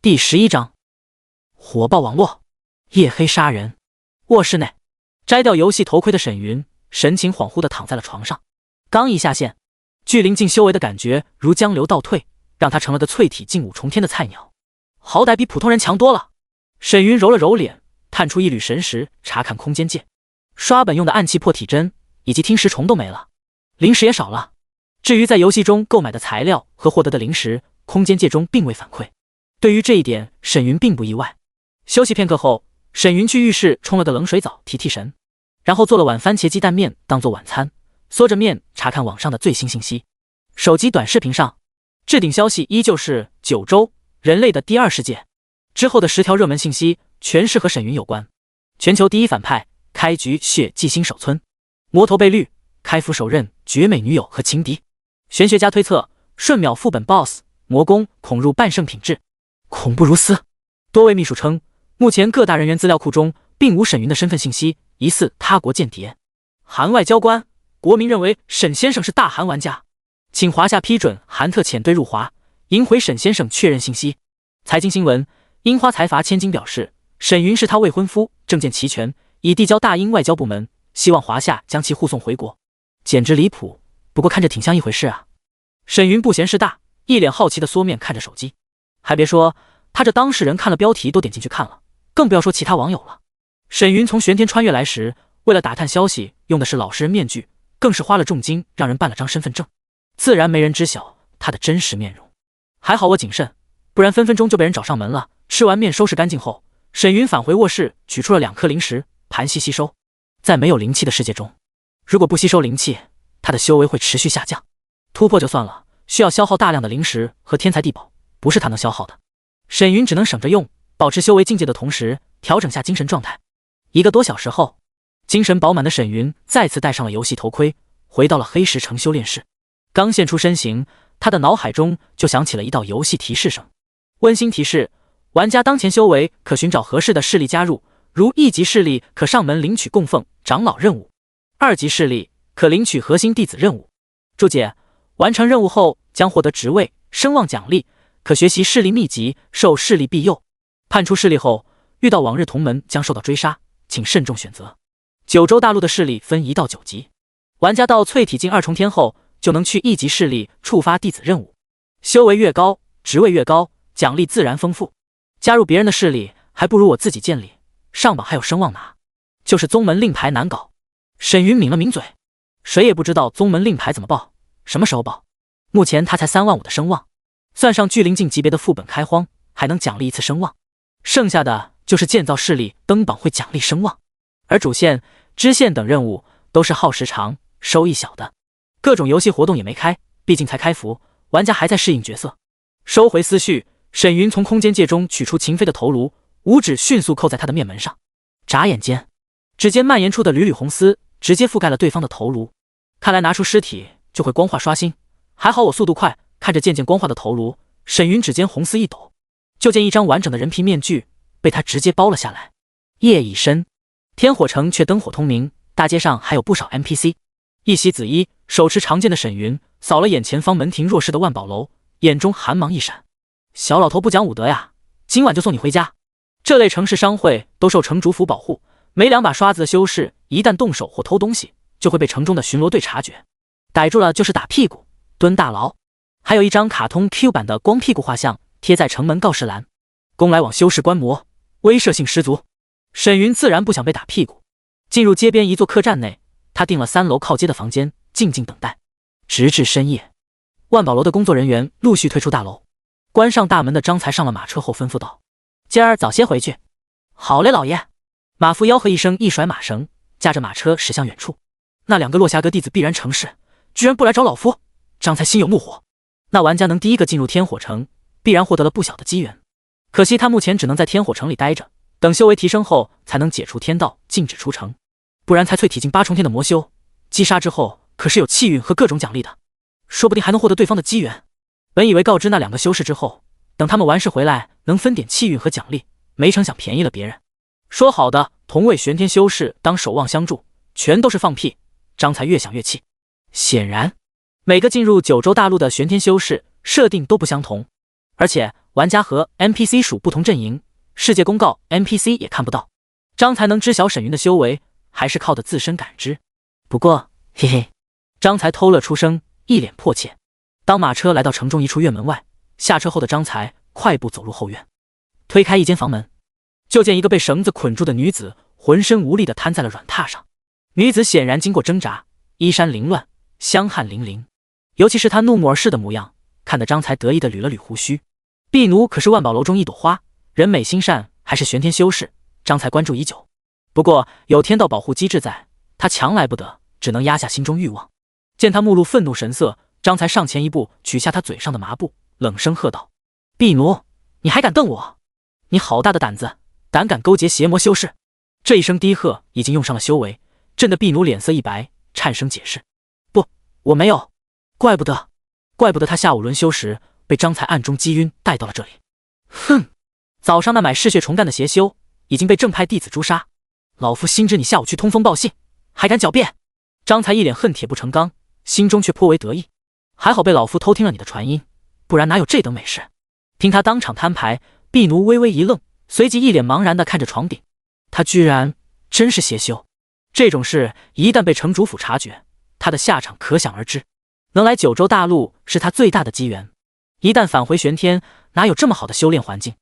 A: 第11章，火爆网络，夜黑杀人。卧室内，摘掉游戏头盔的沈云神情恍惚地躺在了床上。刚一下线，距临近修为的感觉如江流倒退，让他成了个淬体近5重天的菜鸟，好歹比普通人强多了。沈云揉了揉脸，探出一缕神识查看空间界，刷本用的暗器破体针以及听石虫都没了，灵石也少了。至于在游戏中购买的材料和获得的灵石，空间界中并未反馈。对于这一点，沈云并不意外。休息片刻后，沈云去浴室冲了个冷水澡提提神，然后做了碗番茄鸡蛋面当做晚餐，嗦着面查看网上的最新信息。手机短视频上，置顶消息依旧是九州人类的第2世界，之后的10条热门信息全是和沈云有关。全球第1反派开局血祭新手村，魔头被绿，开服首任绝美女友和情敌。玄学家推测瞬秒副本 BOSS 魔宫恐入半圣品质，恐怖如斯。多位秘书称，目前各大人员资料库中并无沈云的身份信息，疑似他国间谍。韩外交官，国民认为沈先生是大韩玩家，请华夏批准韩特遣队入华，迎回沈先生确认信息。财经新闻，樱花财阀千金表示，沈云是他未婚夫，证件齐全，已递交大英外交部门，希望华夏将其护送回国。简直离谱，不过看着挺像一回事啊。沈云不嫌事大，一脸好奇的缩面看着手机。还别说，他这当事人看了标题都点进去看了，更不要说其他网友了。沈云从玄天穿越来时，为了打探消息用的是老实人面具，更是花了重金让人办了张身份证，自然没人知晓他的真实面容。还好我谨慎，不然分分钟就被人找上门了。吃完面收拾干净后，沈云返回卧室，取出了2颗灵石，盘膝吸收。在没有灵气的世界中，如果不吸收灵气，他的修为会持续下降，突破就算了，需要消耗大量的灵石和天材地宝，不是他能消耗的。沈云只能省着用，保持修为境界的同时调整下精神状态。1个多小时后，精神饱满的沈云再次戴上了游戏头盔，回到了黑石城修炼室。刚现出身形，他的脑海中就响起了一道游戏提示声。温馨提示：玩家当前修为可寻找合适的势力加入，如1级势力可上门领取供奉长老任务，2级势力可领取核心弟子任务。注解：完成任务后将获得职位、声望奖励，可学习势力秘籍，受势力庇佑。叛出势力后，遇到往日同门将受到追杀，请慎重选择。九州大陆的势力分1到9级，玩家到淬体境2重天后，就能去1级势力触发弟子任务。修为越高，职位越高，奖励自然丰富。加入别人的势力，还不如我自己建立，上榜还有声望拿。就是宗门令牌难搞。沈云抿了抿嘴，谁也不知道宗门令牌怎么报，什么时候报。目前他才3万5的声望，算上巨灵境级别的副本开荒，还能奖励1次声望，剩下的就是建造势力登榜会奖励声望，而主线、支线等任务都是耗时长、收益小的。各种游戏活动也没开，毕竟才开服，玩家还在适应角色。收回思绪，沈云从空间界中取出秦飞的头颅，五指迅速扣在他的面门上。眨眼间，指尖蔓延出的缕缕红丝直接覆盖了对方的头颅。看来拿出尸体就会光化刷新，还好我速度快，看着渐渐光化的头颅，沈云指尖红丝一抖，就见一张完整的人皮面具被他直接包了下来。夜已深，天火城却灯火通明，大街上还有不少 NPC。一袭紫衣，手持长剑的沈云扫了眼前方门庭若市的万宝楼，眼中寒芒一闪。小老头不讲武德呀，今晚就送你回家。这类城市商会都受城主府保护，没2把刷子的修士一旦动手或偷东西，就会被城中的巡逻队察觉，逮住了就是打屁股、蹲大牢。还有一张卡通 Q 版的光屁股画像贴在城门告示栏，供来往修士观摩，威慑性十足。沈云自然不想被打屁股，进入街边一座客栈内，他订了3楼靠街的房间，静静等待，直至深夜。万宝楼的工作人员陆续退出大楼，关上大门的张才上了马车后吩咐道：“今儿早些回去。”“好嘞，老爷。”马夫吆喝一声，一甩马绳，驾着马车驶向远处。那2个落霞阁弟子必然成事，居然不来找老夫，张才心有怒火。那玩家能第一个进入天火城，必然获得了不小的机缘。可惜他目前只能在天火城里待着，等修为提升后才能解除天道，禁止出城。不然才淬体境8重天的魔修，击杀之后可是有气运和各种奖励的，说不定还能获得对方的机缘。本以为告知那2个修士之后，等他们完事回来能分点气运和奖励，没成想便宜了别人。说好的同为玄天修士当守望相助，全都是放屁。张才越想越气。显然每个进入九州大陆的玄天修士设定都不相同，而且玩家和 NPC 属不同阵营，世界公告 NPC 也看不到。张才能知晓沈云的修为，还是靠的自身感知。不过嘿嘿，张才偷乐出声，一脸迫切。当马车来到城中一处院门外，下车后的张才快步走入后院，推开一间房门，就见一个被绳子捆住的女子浑身无力地瘫在了软榻上。女子显然经过挣扎，衣衫凌乱，香汗淋漓，尤其是她怒目而视的模样，看得张才得意地捋了捋胡须。婢奴可是万宝楼中一朵花，人美心善，还是玄天修士，张才关注已久。不过有天道保护机制在，他强来不得，只能压下心中欲望。见他目露愤怒神色，张才上前一步，取下他嘴上的麻布，冷声喝道：“婢奴，你还敢瞪我？你好大的胆子，胆敢勾结邪魔修士！”这一声低喝已经用上了修为，震得婢奴脸色一白，颤声解释：“不，我没有。怪不得他下5轮修时被张才暗中击晕，带到了这里。哼，早上那买嗜血虫干的邪修已经被正派弟子诛杀，老夫心知你下午去通风报信，还敢狡辩！”张才一脸恨铁不成钢，心中却颇为得意。还好被老夫偷听了你的传音，不然哪有这等美事？听他当场摊牌，婢奴微微一愣，随即一脸茫然地看着床顶。他居然真是邪修，这种事一旦被城主府察觉，他的下场可想而知。能来九州大陆是他最大的机缘，一旦返回玄天，哪有这么好的修炼环境？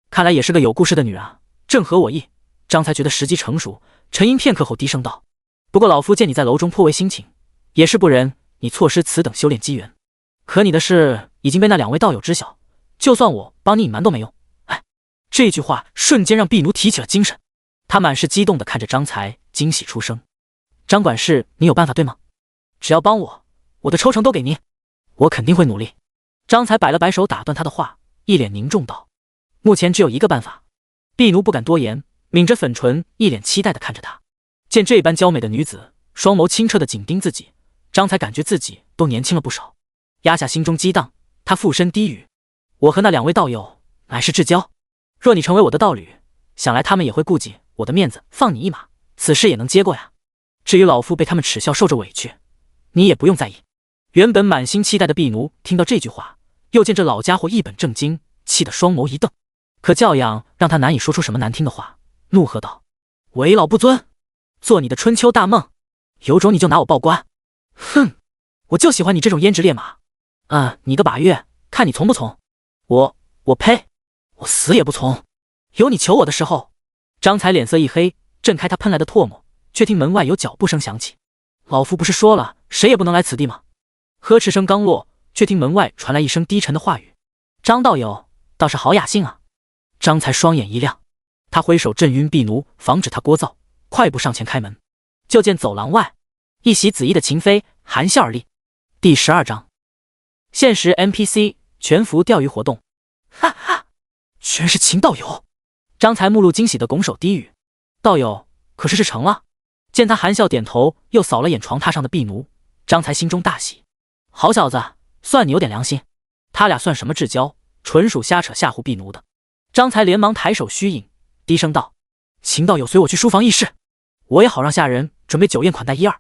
A: 看来也是个有故事的女啊，正合我意。张才觉得时机成熟，沉吟片刻后低声道：“不过老夫见你在楼中颇为辛勤，也是不忍你错失此等修炼机缘。可你的事已经被那2位道友知晓，就算我帮你隐瞒都没用。”哎，这句话瞬间让婢奴提起了精神，他满是激动地看着张才，惊喜出声：“张管事，你有办法对吗？只要帮我的抽成都给您，我肯定会努力。”张才摆了摆手打断他的话，一脸凝重道：“目前只有一个办法。”婢奴不敢多言，抿着粉唇，一脸期待地看着他。见这般娇美的女子，双眸清澈地紧盯自己，张才感觉自己都年轻了不少。压下心中激荡，他附身低语：“我和那2位道友乃是至交，若你成为我的道侣，想来他们也会顾及我的面子，放你一马，此事也能接过呀。至于老夫被他们耻笑受着委屈，你也不用在意。”原本满心期待的婢奴听到这句话，又见这老家伙一本正经，气得双眸一瞪，可教养让他难以说出什么难听的话，怒喝道：“为老不尊，做你的春秋大梦，有种你就拿我报官！哼，我就喜欢你这种胭脂烈马。你个把月，看你从不从？我呸！我死也不从！有你求我的时候！”张才脸色一黑，震开他喷来的唾沫，却听门外有脚步声响起。老夫不是说了，谁也不能来此地吗？呵斥声刚落，却听门外传来一声低沉的话语：“张道友倒是好雅兴啊！”张才双眼一亮，他挥手震晕婢奴，防止他聒噪，快步上前开门。就见走廊外一袭紫衣的秦妃含笑而立。第12章现实 NPC 全服钓鱼活动。哈哈，全是秦道友！张才目露惊喜的拱手低语：“道友可是成了？”见他含笑点头，又扫了眼床榻上的婢奴，张才心中大喜。好小子，算你有点良心。他俩算什么至交，纯属瞎扯吓唬婢奴的。张才连忙抬手虚影，低声道：“秦道友随我去书房议事，我也好让下人准备酒宴款待1、2。”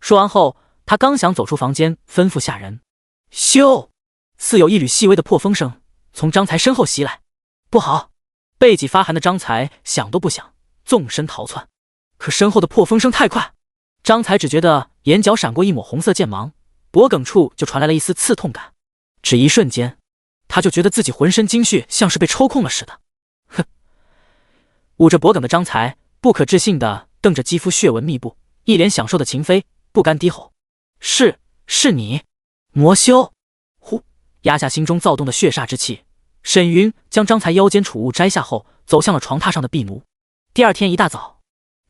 A: 说完后，他刚想走出房间，吩咐下人，咻！似有一缕细微的破风声从张才身后袭来。不好！背脊发寒的张才想都不想，纵身逃窜。可身后的破风声太快，张才只觉得眼角闪过一抹红色剑芒，脖颈处就传来了一丝刺痛感。只一瞬间，他就觉得自己浑身精血像是被抽空了似的。哼！捂着脖颈的张才不可置信地瞪着肌肤血纹密布、一脸享受的秦飞，不甘低吼：“是你，魔修！”呼，压下心中躁动的血煞之气，沈云将张才腰间储物摘下后，走向了床榻上的婢奴。第二天一大早，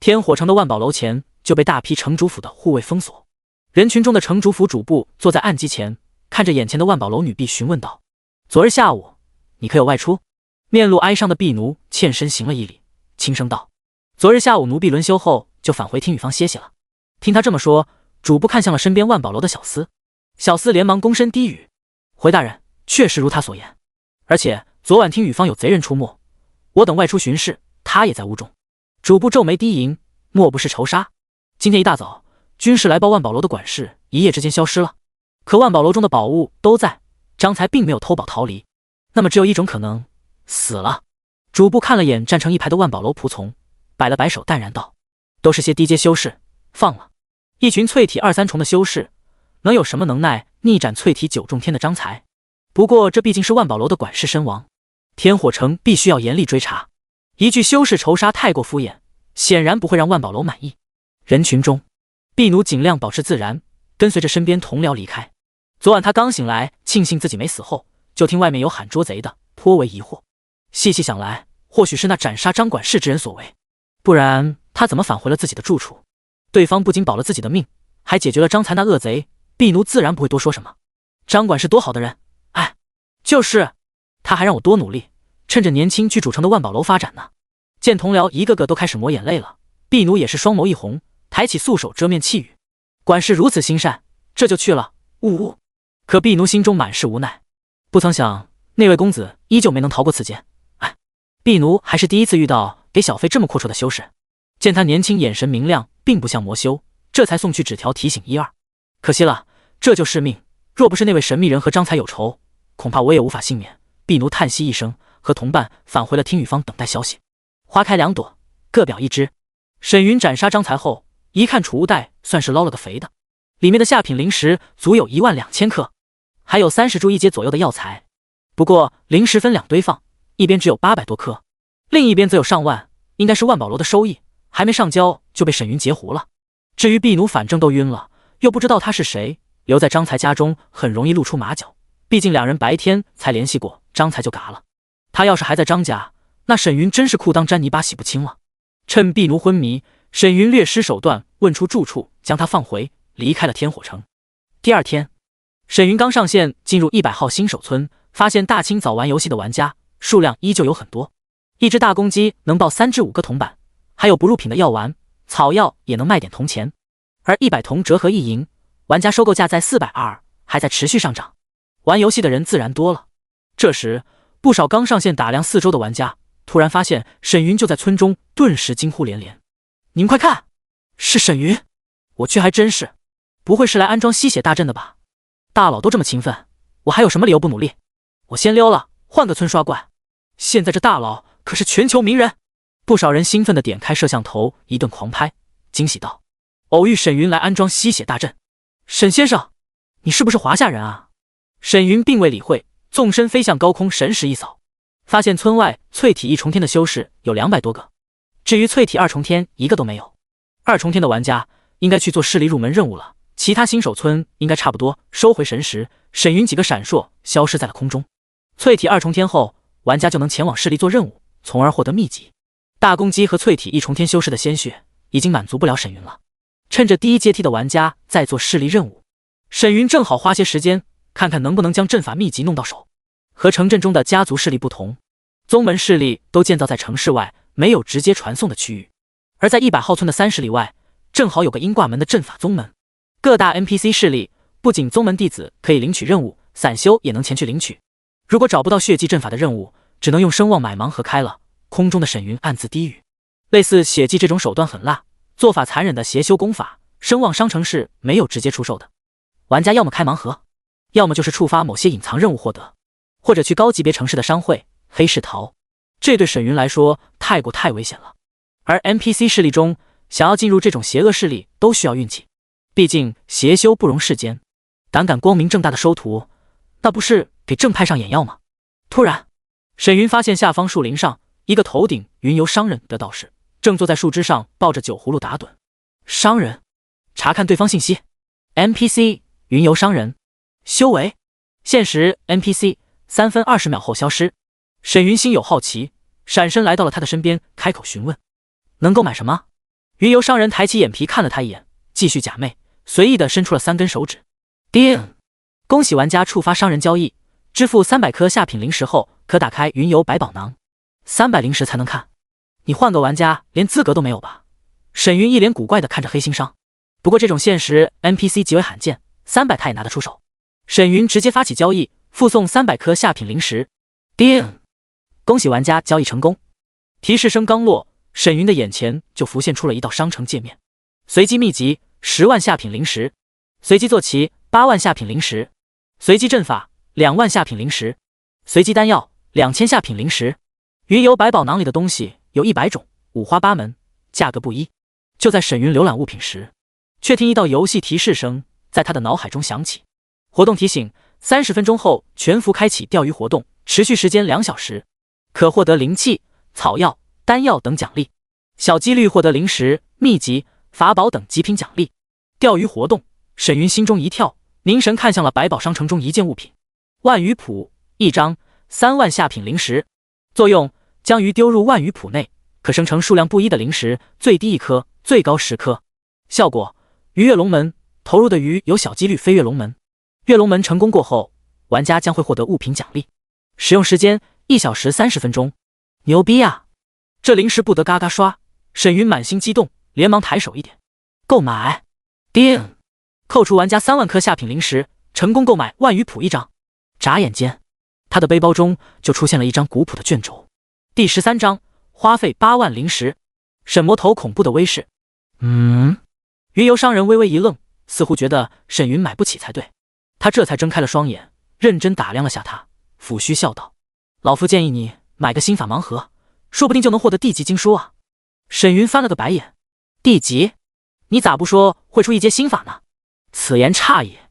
A: 天火城的万宝楼前就被大批城主府的护卫封锁。人群中的城主府主簿坐在案几前，看着眼前的万宝楼女婢询问道：“昨日下午，你可有外出？”面露哀伤的婢奴欠身行了一礼，轻声道：“昨日下午奴婢轮休后就返回听雨坊歇息了。”听他这么说，主簿看向了身边万宝楼的小厮，小厮连忙躬身低语：“回大人，确实如他所言，而且昨晚听雨坊有贼人出没，我等外出巡视，他也在屋中。”主簿皱眉低吟：“莫不是仇杀？今天一大早，军士来报万宝楼的管事一夜之间消失了，可万宝楼中的宝物都在，张才并没有偷宝逃离，那么只有一种可能，死了。”主簿看了眼站成一排的万宝楼仆从，摆了摆手，淡然道：“都是些低阶修士，放了。一群淬体2、3重的修士，能有什么能耐逆斩淬体9重天的张才？不过这毕竟是万宝楼的管事身亡，天火城必须要严厉追查。一句修士仇杀太过敷衍，显然不会让万宝楼满意。”人群中，婢奴尽量保持自然，跟随着身边同僚离开。昨晚他刚醒来，庆幸自己没死后，就听外面有喊捉贼的，颇为疑惑。细细想来，或许是那斩杀张管事之人所为，不然他怎么返回了自己的住处？对方不仅保了自己的命，还解决了张才那恶贼，婢奴自然不会多说什么。张管事多好的人，哎，就是他还让我多努力，趁着年轻去主城的万宝楼发展呢。见同僚一个个都开始抹眼泪了，婢奴也是双眸一红，抬起素手遮面气语：“管事如此心善，这就去了。”呜呜。可婢奴心中满是无奈，不曾想那位公子依旧没能逃过此劫。哎，婢奴还是第一次遇到给小费这么阔绰的修士，见他年轻眼神明亮，并不像魔修，这才送去纸条提醒1、2。可惜了，这就是命，若不是那位神秘人和张才有仇，恐怕我也无法幸免。婢奴叹息一声，和同伴返回了听雨坊等待消息。花开2朵，各表一枝。沈云斩杀张才后，一看储物袋，算是捞了个肥的，里面的下品灵石足有12000克，还有30株1阶左右的药材。不过灵石分2堆放，一边只有800多颗，另一边则有上万，应该是万宝楼的收益，还没上交就被沈云截胡了。至于婢奴，反正都晕了，又不知道他是谁，留在张才家中很容易露出马脚，毕竟2人白天才联系过，张才就嘎了。他要是还在张家，那沈云真是裤裆沾泥巴洗不清了。趁婢奴昏迷，沈云略施手段问出住处，将他放回，离开了天火城。第二天，沈云刚上线进入100号新手村，发现大清早玩游戏的玩家数量依旧有很多，一只大公鸡能爆3至5个铜板，还有不入品的药丸、草药也能卖点铜钱，而100铜折合1银，玩家收购价在420，还在持续上涨，玩游戏的人自然多了。这时，不少刚上线打量4周的玩家突然发现沈云就在村中，顿时惊呼连连：“你们快看，是沈云！我去，还真是，不会是来安装吸血大阵的吧？大佬都这么勤奋，我还有什么理由不努力？我先溜了，换个村刷怪。现在这大佬可是全球名人！”不少人兴奋地点开摄像头，一顿狂拍，惊喜道：“偶遇沈云来安装吸血大阵，沈先生，你是不是华夏人啊？”沈云并未理会，纵身飞向高空，神识一扫，发现村外淬体1重天的修士有200多个，至于淬体2重天一个都没有。2重天的玩家应该去做势力入门任务了，其他新手村应该差不多。收回神识，沈云几个闪烁消失在了空中。淬体2重天后，玩家就能前往势力做任务，从而获得秘籍。大公鸡和淬体1重天修士的鲜血已经满足不了沈云了，趁着第1阶梯的玩家在做势力任务，沈云正好花些时间看看能不能将阵法秘籍弄到手。和城镇中的家族势力不同，宗门势力都建造在城市外，没有直接传送的区域，而在100号村的30里外，正好有个鹰挂门的阵法宗门。各大 NPC 势力不仅宗门弟子可以领取任务，散修也能前去领取。如果找不到血祭阵法的任务，只能用声望买盲盒开了。空中的沈云暗自低语，类似血祭这种手段很辣，做法残忍的邪修功法，声望商城是没有直接出售的。玩家要么开盲盒，要么就是触发某些隐藏任务获得，或者去高级别城市的商会黑市淘。这对沈云来说太危险了。而 NPC 势力中，想要进入这种邪恶势力都需要运气，毕竟邪修不容世间，胆光明正大的收徒，那不是给正派上眼药吗？突然，沈云发现下方树林上一个头顶云游商人的道士正坐在树枝上抱着酒葫芦打盹。商人，查看对方信息。 NPC 云游商人，修为，现实 NPC 3分20秒后消失。沈云心有好奇，闪身来到了他的身边，开口询问能购买什么。云游商人抬起眼皮看了他一眼，继续假寐，随意的伸出了3根手指。叮！恭喜玩家触发商人交易，支付300颗下品灵石后可打开云游百宝囊，300灵石才能看。你换个玩家连资格都没有吧？沈云一脸古怪的看着黑心商。不过这种现实 NPC 极为罕见，300他也拿得出手。沈云直接发起交易，附送300颗下品灵石。叮！恭喜玩家交易成功。提示声刚落，沈云的眼前就浮现出了一道商城界面。随机秘籍10万下品灵石，随机坐骑8万下品灵石，随机阵法2万下品灵石，随机丹药2000下品灵石。云游百宝囊里的东西有100种，五花八门，价格不一。就在沈云浏览物品时，却听一道游戏提示声在他的脑海中响起。活动提醒：30分钟后全服开启钓鱼活动，持续时间2小时，可获得灵气、草药、丹药等奖励，小几率获得灵石、秘籍、法宝等极品奖励。钓鱼活动，沈云心中一跳，凝神看向了百宝商城中一件物品：万鱼谱1张，3万下品灵石。作用：将鱼丢入万鱼谱内，可生成数量不一的灵石，最低1颗，最高10颗。效果：鱼跃龙门，投入的鱼有小几率飞跃龙门。跃龙门成功过后，玩家将会获得物品奖励。使用时间1小时30分钟。牛逼啊！这灵石不得嘎嘎刷！沈云满心激动，连忙抬手一点，购买。叮！扣除玩家3万颗下品灵石，成功购买万鱼谱1张。眨眼间，他的背包中就出现了一张古朴的卷轴。第13章，花费8万灵石。沈魔头恐怖的威势。云游商人微微一愣，似乎觉得沈云买不起才对。他这才睁开了双眼，认真打量了下他，抚须笑道：老夫建议你买个心法盲盒，说不定就能获得地级经书啊。沈云翻了个白眼：地级？你咋不说会出一阶心法呢？此言差也。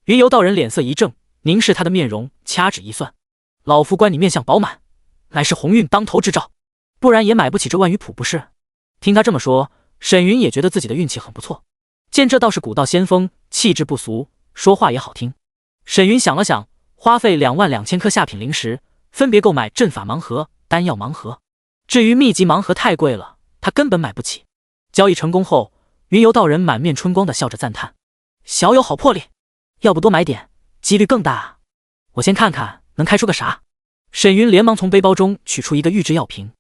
A: 云游道人脸色一正，凝视他的面容，掐指一算，老夫观你面相饱满，乃是鸿运当头之兆，不然也买不起这万鱼谱不是？听他这么说，沈云也觉得自己的运气很不错。见这道是古道先锋，气质不俗，说话也好听。沈云想了想，花费22000颗下品灵石，分别购买阵法盲盒、丹药盲盒。至于秘籍盲盒太贵了，他根本买不起。交易成功后，云游道人满面春光的笑着赞叹：小友好魄力，要不多买点，几率更大啊。我先看看能开出个啥。沈云连忙从背包中取出一个预制药瓶，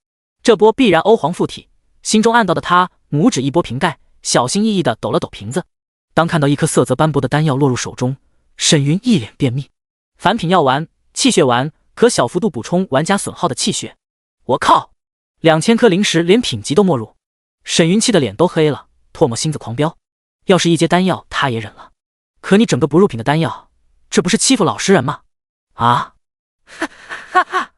A: 这波必然欧皇附体。心中暗道的他拇指一拨瓶盖，小心翼翼地抖了抖瓶子。当看到一颗色泽斑驳的丹药落入手中，沈云一脸便秘。凡品药丸、气血丸，可小幅度补充玩家损耗的气血。我靠，2000颗灵石连品级都没入，沈云气的脸都黑了，唾沫星子狂飙。要是一阶丹药他也忍了，可你整个不入品的丹药，这不是欺负老实人吗？啊！哈哈！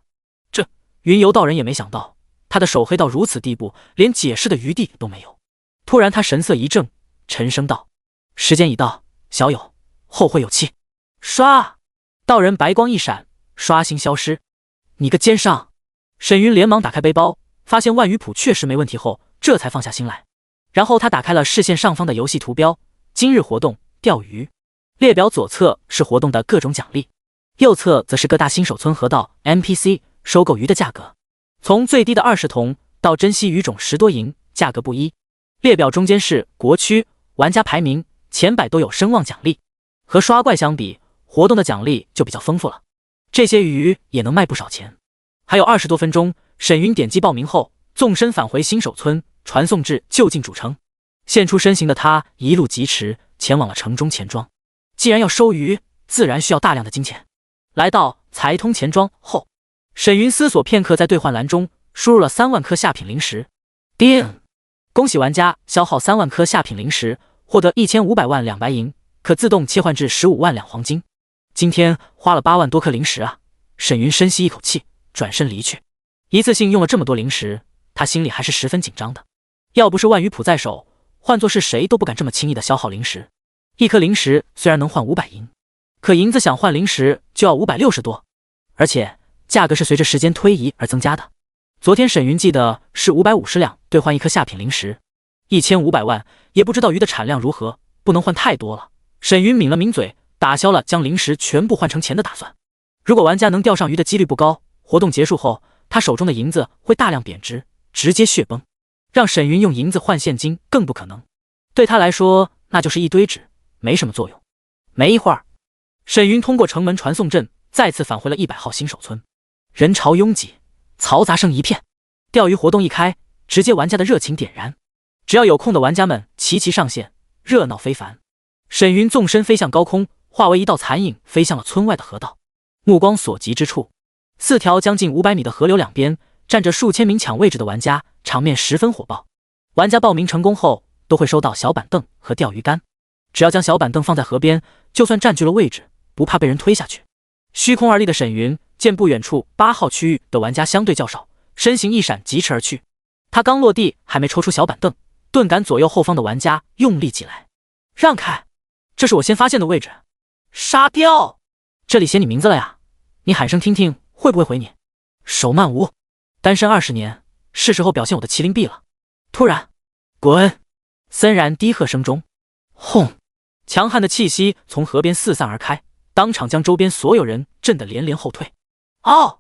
A: 这云游道人也没想到，他的手黑到如此地步，连解释的余地都没有。突然他神色一正，沉声道：时间已到，小友，后会有期。刷！道人白光一闪，刷新消失。你个奸商！沈云连忙打开背包，发现万鱼谱确实没问题后，这才放下心来。然后他打开了视线上方的游戏图标，今日活动钓鱼。列表左侧是活动的各种奖励，右侧则是各大新手村河道 NPC 收购鱼的价格，从最低的20铜到珍稀鱼种10多银，价格不一。列表中间是国区玩家排名，前100都有声望奖励。和刷怪相比，活动的奖励就比较丰富了，这些鱼也能卖不少钱。还有20多分钟，沈云点击报名后，纵身返回新手村，传送至就近主城。现出身形的他一路疾驰，前往了城中钱庄。既然要收鱼，自然需要大量的金钱。来到财通钱庄后，沈云思索片刻，在兑换栏中输入了3万颗下品灵石。叮！恭喜玩家消耗3万颗下品灵石，获得1500万两白银，可自动切换至15万两黄金。今天花了8万多颗灵石啊！沈云深吸一口气，转身离去。一次性用了这么多零食，他心里还是十分紧张的。要不是万余谱在手，换作是谁都不敢这么轻易的消耗零食。一颗零食虽然能换500银，可银子想换零食就要560多，而且价格是随着时间推移而增加的。昨天沈云记得是550两兑换一颗下品零食，1500万，也不知道鱼的产量如何，不能换太多了。沈云抿了抿嘴，打消了将零食全部换成钱的打算。如果玩家能钓上鱼的几率不高，活动结束后，他手中的银子会大量贬值，直接血崩。让沈云用银子换现金更不可能，对他来说那就是一堆纸，没什么作用。没一会儿，沈云通过城门传送阵再次返回了100号新手村，人潮拥挤，嘈杂声一片。钓鱼活动一开，直接玩家的热情点燃，只要有空的玩家们齐齐上线，热闹非凡。沈云纵身飞向高空，化为一道残影飞向了村外的河道。目光所及之处，4条将近500米的河流两边站着数千名抢位置的玩家，场面十分火爆。玩家报名成功后都会收到小板凳和钓鱼竿，只要将小板凳放在河边，就算占据了位置，不怕被人推下去。虚空而立的沈云见不远处8号区域的玩家相对较少，身形一闪，疾驰而去。他刚落地，还没抽出小板凳，顿感左右后方的玩家用力挤来，让开，这是我先发现的位置。沙雕，这里写你名字了呀，你喊声听听会不会回你。手慢无，单身20年，是时候表现我的麒麟臂了。突然，滚！森然低喝声中，轰！强悍的气息从河边四散而开，当场将周边所有人震得连连后退。哦，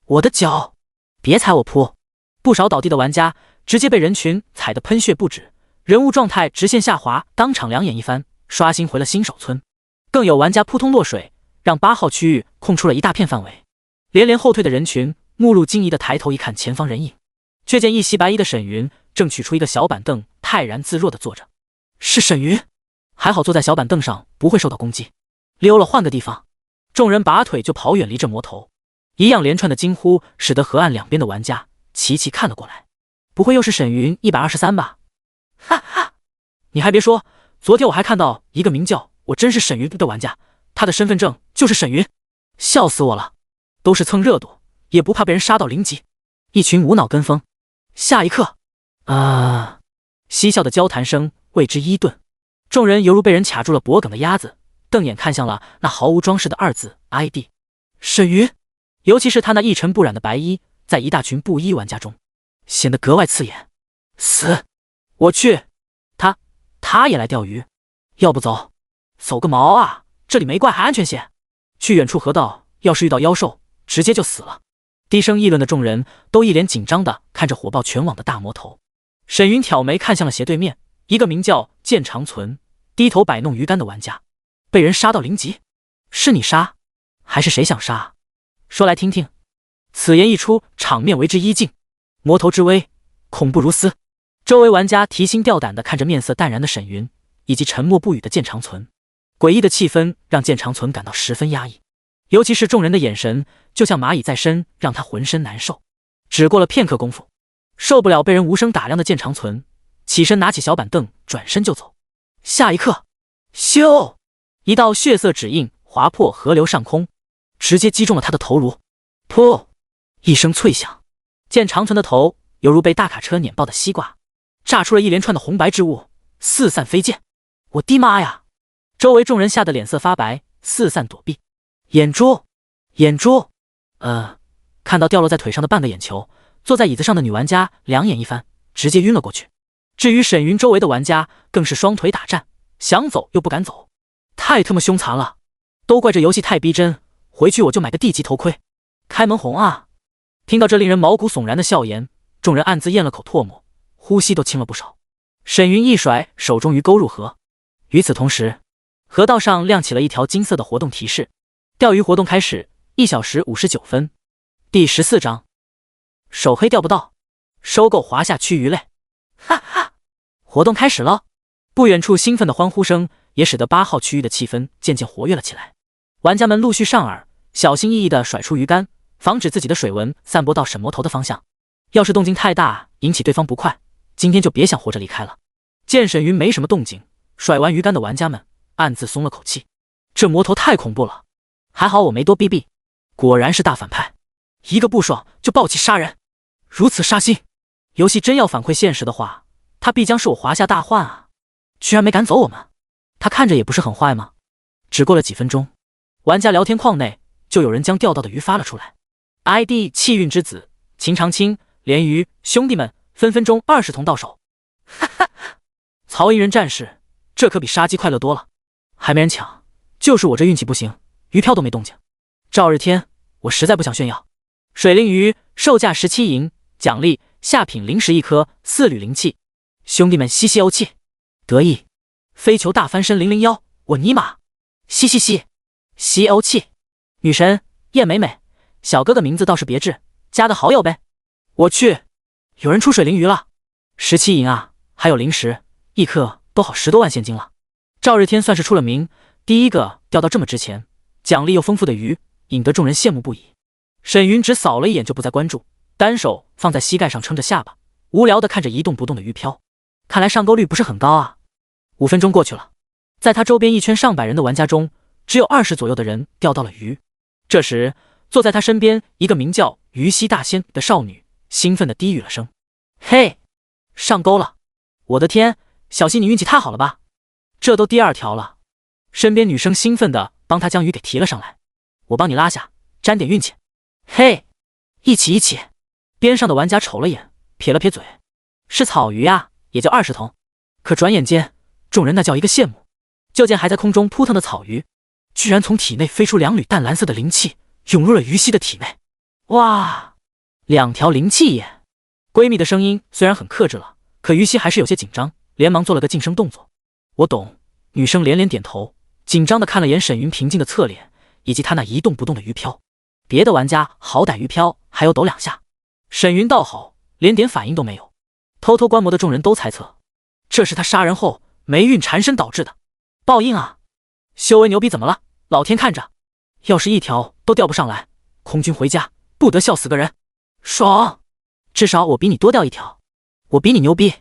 A: 我的脚！别踩我扑！不少倒地的玩家直接被人群踩得喷血不止，人物状态直线下滑，当场两眼一翻，刷新回了新手村。更有玩家扑通落水，让8号区域空出了一大片范围。连连后退的人群目露惊疑地抬头一看前方人影，却见一袭白衣的沈云正取出一个小板凳，泰然自若地坐着。是沈云，还好坐在小板凳上不会受到攻击。溜了，换个地方。众人拔腿就跑远离这魔头，一样连串的惊呼使得河岸两边的玩家齐齐看了过来。不会又是沈云123吧？哈哈，你还别说，昨天我还看到一个名叫我真是沈云的玩家，他的身份证就是沈云，笑死我了。都是蹭热度，也不怕被人杀到0级。一群无脑跟风。下一刻，嬉笑的交谈声为之一顿，众人犹如被人卡住了脖梗的鸭子，瞪眼看向了那毫无装饰的2字 ID 沈云。尤其是他那一尘不染的白衣，在一大群布衣玩家中显得格外刺眼。死！我去，他也来钓鱼？要不走？走个毛啊！这里没怪还安全些。去远处河道，要是遇到妖兽，直接就死了。低声议论的众人都一脸紧张地看着火爆全网的大魔头。沈云挑眉看向了斜对面，一个名叫剑长存，低头摆弄鱼竿的玩家。被人杀到0级？是你杀，还是谁想杀？说来听听。此言一出，场面为之一静。魔头之威，恐怖如斯。周围玩家提心吊胆地看着面色淡然的沈云，以及沉默不语的剑长存。诡异的气氛让剑长存感到十分压抑，尤其是众人的眼神就像蚂蚁在身，让他浑身难受。只过了片刻功夫，受不了被人无声打量的剑长存起身拿起小板凳转身就走。下一刻，咻！一道血色指印划破河流上空，直接击中了他的头颅。噗！一声脆响，剑长存的头犹如被大卡车碾爆的西瓜，炸出了一连串的红白之物，四散飞溅。我的妈呀！周围众人吓得脸色发白，四散躲避。眼珠！看到掉落在腿上的半个眼球，坐在椅子上的女玩家两眼一翻，直接晕了过去。至于沈云周围的玩家更是双腿打颤，想走又不敢走，太他妈凶残了！都怪这游戏太逼真，回去我就买个地级头盔。开门红啊！听到这令人毛骨悚然的笑言，众人暗自咽了口唾沫，呼吸都轻了不少。沈云一甩手中鱼钩入河，与此同时，河道上亮起了一条金色的活动提示：钓鱼活动开始1小时59分。第14章，手黑钓不到，收购华夏区鱼类。哈哈，活动开始了！不远处兴奋的欢呼声也使得8号区域的气氛渐渐活跃了起来。玩家们陆续上饵，小心翼翼地甩出鱼竿，防止自己的水纹散播到沈魔头的方向。要是动静太大，引起对方不快，今天就别想活着离开了。见沈云没什么动静，甩完鱼竿的玩家们暗自松了口气。这魔头太恐怖了，还好我没多逼逼，果然是大反派，一个不爽就暴起杀人。如此杀心，游戏真要反馈现实的话，他必将是我华夏大患啊！居然没赶走我们，他看着也不是很坏吗？只过了几分钟，玩家聊天框内就有人将钓到的鱼发了出来 ，ID 气运之子秦长青，鲢鱼兄弟们分分钟20铜到手，哈哈！曹营人战士，这可比杀鸡快乐多了，还没人抢，就是我这运气不行，鱼漂都没动静。赵日天，我实在不想炫耀。水灵鱼售价17银，奖励下品灵石1颗，4缕灵气。兄弟们嘻嘻欧气，得意。飞球大翻身001，我尼玛！嘻嘻嘻，嘻欧气。女神叶美美，小哥哥名字倒是别致，加个好友呗。我去，有人出水灵鱼了，17银啊，还有灵石，1颗都好10多万现金了。赵日天算是出了名，第一个钓到这么值钱、奖励又丰富的鱼，引得众人羡慕不已。沈云只扫了一眼就不再关注，单手放在膝盖上撑着下巴，无聊地看着一动不动的鱼漂。看来上钩率不是很高啊。5分钟过去了，在他周边一圈上百人的玩家中，只有20左右的人钓到了鱼。这时，坐在他身边一个名叫鱼溪大仙的少女兴奋地低语了声：“嘿，上钩了！我的天，小溪你运气太好了吧？这都第2条了。”身边女生兴奋地帮他将鱼给提了上来：“我帮你拉下，沾点运气。”嘿，一起！边上的玩家瞅了眼，撇了撇嘴：“是草鱼啊，也就20铜。”可转眼间，众人那叫一个羡慕。就见还在空中扑腾的草鱼，居然从体内飞出2缕淡蓝色的灵气，涌入了鱼溪的体内。哇，2条灵气耶！闺蜜的声音虽然很克制了，可鱼溪还是有些紧张，连忙做了个噤声动作。我懂。女生连连点头，紧张地看了眼沈云平静的侧脸，以及他那一动不动的鱼漂。别的玩家好歹鱼漂还有抖2下，沈云倒好，连点反应都没有。偷偷观摩的众人都猜测，这是他杀人后霉运缠身导致的报应啊！修为牛逼怎么了？老天看着，要是1条都钓不上来，空军回家不得笑死个人。爽！至少我比你多钓1条，我比你牛逼。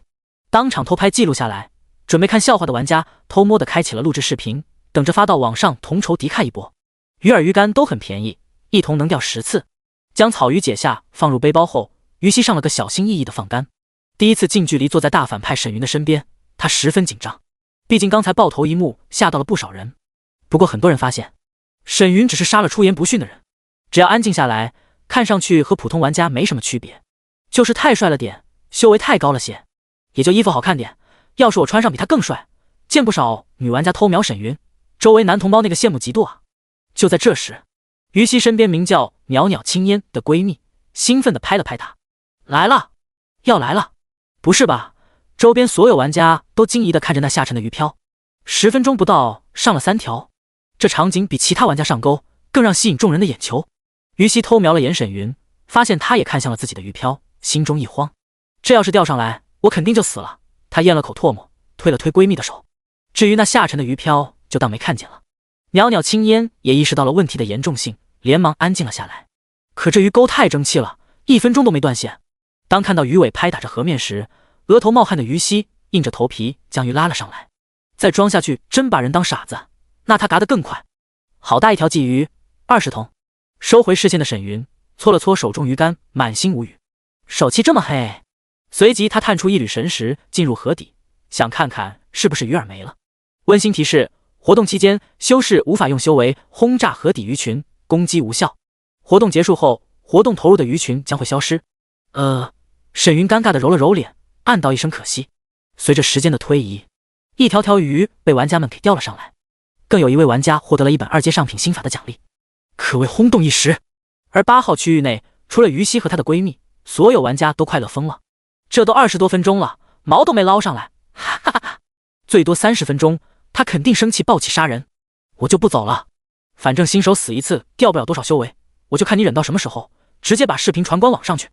A: 当场偷拍记录下来，准备看笑话的玩家偷摸地开启了录制视频，等着发到网上同仇敌忾一波。鱼饵鱼竿都很便宜，1铜能钓10次。将草鱼解下放入背包后，于西上了个小心翼翼的放竿。第一次近距离坐在大反派沈云的身边，他十分紧张，毕竟刚才爆头一幕吓到了不少人。不过很多人发现，沈云只是杀了出言不逊的人，只要安静下来，看上去和普通玩家没什么区别，就是太帅了点，修为太高了些，也就衣服好看点。要是我穿上比他更帅，见不少女玩家偷瞄沈云，周围男同胞那个羡慕嫉妒啊！就在这时，于西身边名叫袅袅青烟的闺蜜兴奋地拍了拍她：“来了，要来了！”不是吧？周边所有玩家都惊疑地看着那下沉的鱼漂，10分钟不到上了3条，这场景比其他玩家上钩更让吸引众人的眼球。于西偷瞄了眼沈云，发现他也看向了自己的鱼漂，心中一慌，这要是钓上来，我肯定就死了。她咽了口唾沫，推了推闺蜜的手，至于那下沉的鱼漂就当没看见了。袅袅青烟也意识到了问题的严重性，连忙安静了下来。可这鱼钩太争气了，1分钟都没断线。当看到鱼尾拍打着河面时，额头冒汗的于西硬着头皮将鱼拉了上来。再装下去真把人当傻子，那他嘎得更快。好大一条鲫鱼，20铜。收回视线的沈云搓了搓手中鱼竿，满心无语，手气这么黑。随即他探出1缕神石进入河底，想看看是不是鱼饵没了。温馨提示：活动期间修士无法用修为轰炸河底鱼群，攻击无效。活动结束后，活动投入的鱼群将会消失。沈云尴尬地揉了揉脸，暗道一声可惜。随着时间的推移，一条条鱼被玩家们给钓了上来，更有一位玩家获得了一本2阶上品心法的奖励，可谓轰动一时。而8号区域内，除了于西和她的闺蜜，所有玩家都快乐疯了。这都20多分钟了，毛都没捞上来，哈哈哈！最多30分钟，他肯定生气暴起杀人。我就不走了，反正新手死一次掉不了多少修为，我就看你忍到什么时候，直接把视频传官网上去。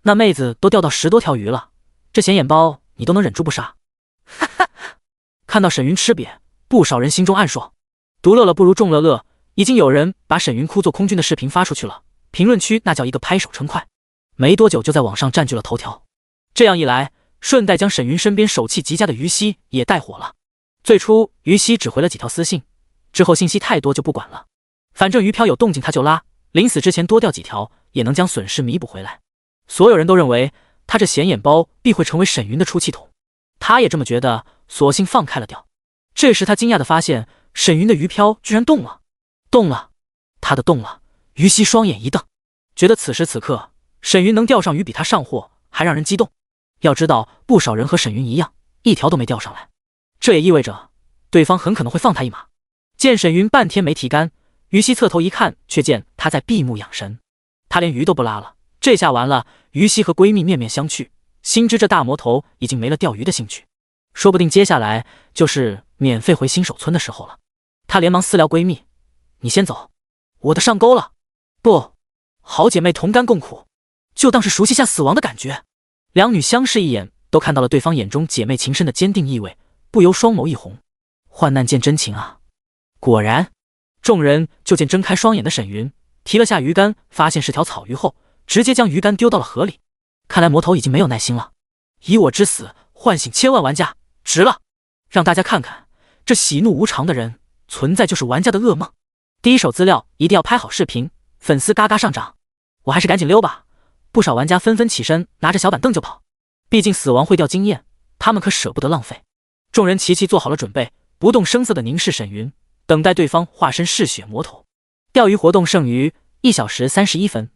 A: 那妹子都钓到10多条鱼了，这显眼包你都能忍住不杀？哈哈！看到沈云吃瘪，不少人心中暗说：独乐乐不如众乐乐。已经有人把沈云哭做空军的视频发出去了，评论区那叫一个拍手称快，没多久就在网上占据了头条。这样一来，顺带将沈云身边手气极佳的于西也带火了。最初于西只回了几条私信，之后信息太多就不管了，反正鱼漂有动静他就拉，临死之前多钓几条也能将损失弥补回来。所有人都认为他这显眼包必会成为沈云的出气筒，他也这么觉得，索性放开了钓。这时他惊讶地发现，沈云的鱼漂居然动了，动了，他的动了。于西双眼一瞪，觉得此时此刻沈云能钓上鱼比他上货还让人激动。要知道，不少人和沈云一样，一条都没钓上来，这也意味着对方很可能会放他一马。见沈云半天没提竿，于西侧头一看，却见他在闭目养神。他连鱼都不拉了，这下完了。于西和闺蜜面面相觑，心知这大魔头已经没了钓鱼的兴趣，说不定接下来就是免费回新手村的时候了。她连忙私聊闺蜜：“你先走，我的上钩了。”不，好姐妹同甘共苦，就当是熟悉下死亡的感觉。两女相视一眼，都看到了对方眼中姐妹情深的坚定意味，不由双眸一红。患难见真情啊！果然，众人就见睁开双眼的沈云提了下鱼竿，发现是条草鱼后，直接将鱼竿丢到了河里。看来魔头已经没有耐心了，以我之死唤醒千万玩家，值了！让大家看看，这喜怒无常的人存在就是玩家的噩梦。第一手资料一定要拍好视频，粉丝嘎嘎上涨。我还是赶紧溜吧，不少玩家纷纷起身，拿着小板凳就跑。毕竟死亡会掉经验，他们可舍不得浪费。众人齐齐做好了准备，不动声色地凝视沈云，等待对方化身嗜血魔头。钓鱼活动剩余1小时31分。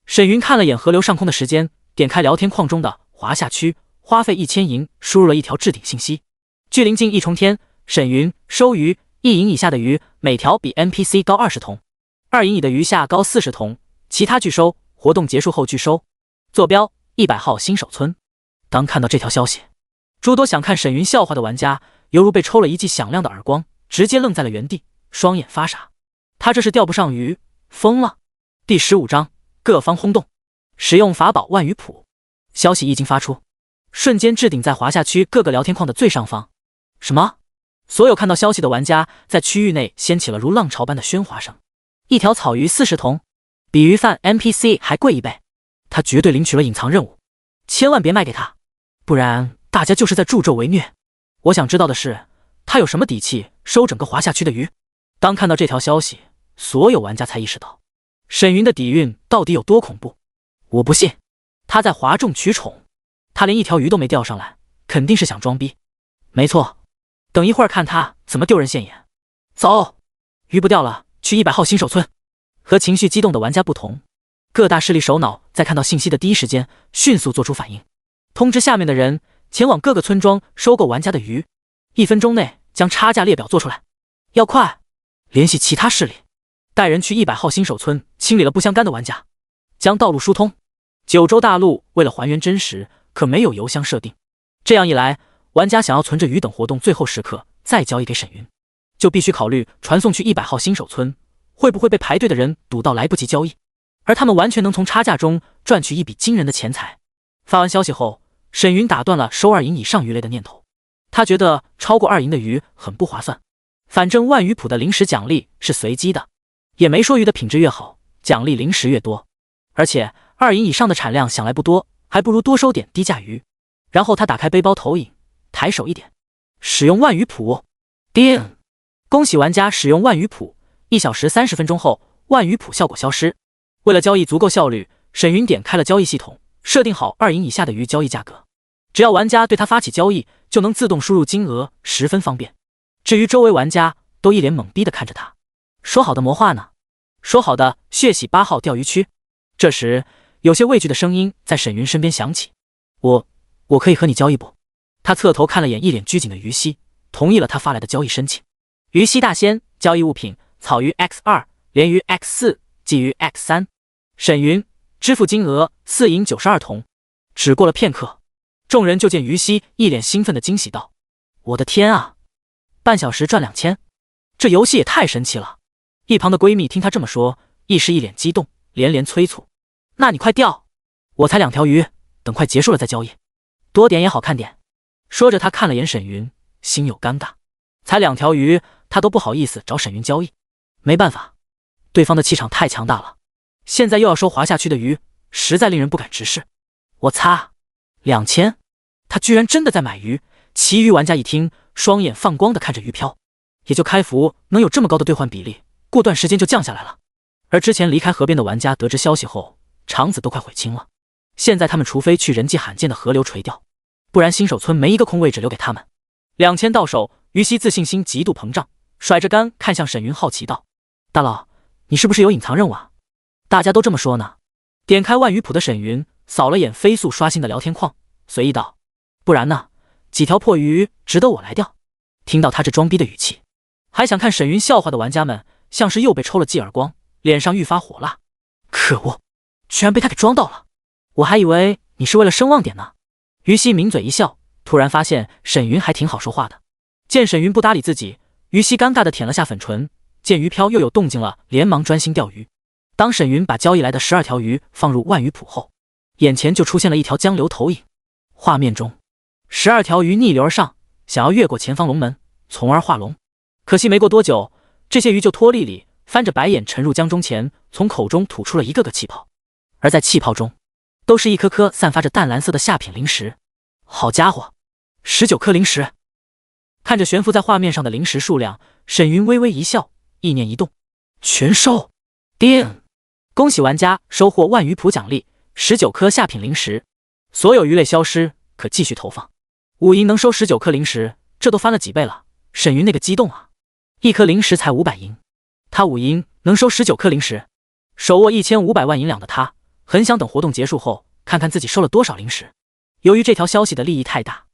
A: 沈云看了眼河流上空的时间，点开聊天框中的华夏区，花费1000银输入了一条置顶信息：距临近1重天，沈云收鱼1银以下的鱼每条比 NPC 高20铜，2银以的鱼下高40铜，其他拒收，活动结束后拒收。坐标100号新手村。当看到这条消息，诸多想看沈云笑话的玩家犹如被抽了一记响亮的耳光，直接愣在了原地，双眼发傻。他这是钓不上鱼，疯了！第15章，各方轰动，使用法宝万鱼谱。消息一经发出，瞬间置顶在华夏区各个聊天框的最上方。什么？所有看到消息的玩家在区域内掀起了如浪潮般的喧哗声。一条草鱼40铜，比鱼贩 NPC 还贵1倍。他绝对领取了隐藏任务，千万别卖给他，不然大家就是在助纣为虐。我想知道的是，他有什么底气收整个华夏区的鱼？当看到这条消息，所有玩家才意识到沈云的底蕴到底有多恐怖。我不信他在哗众取宠，他连一条鱼都没钓上来，肯定是想装逼。没错，等一会儿看他怎么丢人现眼。走，鱼不钓了，去100号新手村。和情绪激动的玩家不同，各大势力首脑在看到信息的第一时间迅速做出反应，通知下面的人前往各个村庄收购玩家的鱼，1分钟内将差价列表做出来。要快，联系其他势力，带人去100号新手村清理了不相干的玩家，将道路疏通。九州大陆为了还原真实，可没有邮箱设定，这样一来，玩家想要存着鱼等活动最后时刻再交易给沈云，就必须考虑传送去100号新手村会不会被排队的人堵到来不及交易，而他们完全能从差价中赚取一笔惊人的钱财。发完消息后，沈云打断了收2银以上鱼类的念头，他觉得超过2银的鱼很不划算，反正万鱼谱的零食奖励是随机的，也没说鱼的品质越好，奖励零食越多，而且2银以上的产量想来不多，还不如多收点低价鱼。然后他打开背包投影，抬手一点，使用万鱼谱。叮！恭喜玩家使用万鱼谱，1小时30分钟后，万鱼谱效果消失。为了交易足够效率，沈云点开了交易系统，设定好2银以下的鱼交易价格，只要玩家对他发起交易，就能自动输入金额，十分方便。至于周围玩家都一脸懵逼地看着他，说好的魔化呢？说好的血洗8号钓鱼区？这时有些畏惧的声音在沈云身边响起，我可以和你交易不？他侧头看了眼一脸拘谨的于西，同意了他发来的交易申请。于西大仙，交易物品草鱼 X2， 鲢鱼 X4， 鲫鱼 X3。沈云，支付金额4银92铜。只过了片刻，众人就见于西一脸兴奋的惊喜道：我的天啊，半小时赚2000，这游戏也太神奇了。一旁的闺蜜听她这么说，亦是一脸激动，连连催促：那你快钓，我才2条鱼，等快结束了再交易，多点也好看点。说着她看了眼沈云，心有尴尬，才2条鱼她都不好意思找沈云交易。没办法，对方的气场太强大了，现在又要收华夏区的鱼，实在令人不敢直视。我擦，2000，他居然真的在买鱼。其余玩家一听，双眼放光的看着鱼漂，也就开服能有这么高的兑换比例，过段时间就降下来了。而之前离开河边的玩家得知消息后，肠子都快悔青了。现在他们除非去人迹罕见的河流垂钓，不然新手村没一个空位置留给他们。2000到手，于西自信心极度膨胀，甩着杆看向沈云，好奇道：“大佬，你是不是有隐藏任务啊？大家都这么说呢。”点开万鱼谱的沈云扫了眼飞速刷新的聊天框，随意道：“不然呢？几条破鱼值得我来钓？”听到他这装逼的语气，还想看沈云笑话的玩家们像是又被抽了记耳光，脸上愈发火辣。可恶，居然被他给装到了！我还以为你是为了声望点呢。于西抿嘴一笑，突然发现沈云还挺好说话的。见沈云不搭理自己，于西尴尬的舔了下粉唇，见鱼漂又有动静了，连忙专心钓鱼。当沈云把交易来的12条鱼放入万鱼谱后，眼前就出现了一条江流投影。画面中，12条鱼逆流而上，想要越过前方龙门，从而化龙。可惜没过多久，这些鱼就脱力里翻着白眼沉入江中前，从口中吐出了一个个气泡，而在气泡中，都是一颗颗散发着淡蓝色的下品灵石。好家伙，19颗灵石！看着悬浮在画面上的灵石数量，沈云微微一笑，意念一动，全收！叮！恭喜玩家收获万鱼谱奖励19颗下品灵石，所有鱼类消失，可继续投放。5银能收19颗灵石，这都翻了几倍了！沈云那个激动啊！一颗灵石才500银，他5银能收19颗灵石，手握1500万银两的他，很想等活动结束后看看自己收了多少灵石。由于这条消息的利益太大，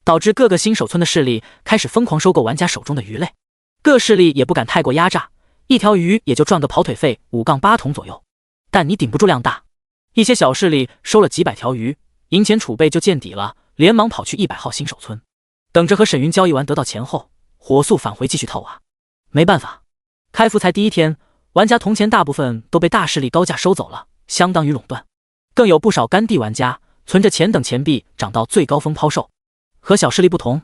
A: 导致各个新手村的势力开始疯狂收购玩家手中的鱼类，各势力也不敢太过压榨，一条鱼也就赚个跑腿费5-8桶左右。但你顶不住量大，一些小势力收了几百条鱼，银钱储备就见底了，连忙跑去100号新手村，等着和沈云交易完得到钱后，火速返回继续套娃。没办法，开服才第一天，玩家铜钱大部分都被大势力高价收走了，相当于垄断。更有不少干地玩家存着钱等钱币涨到最高峰抛售。和小势力不同，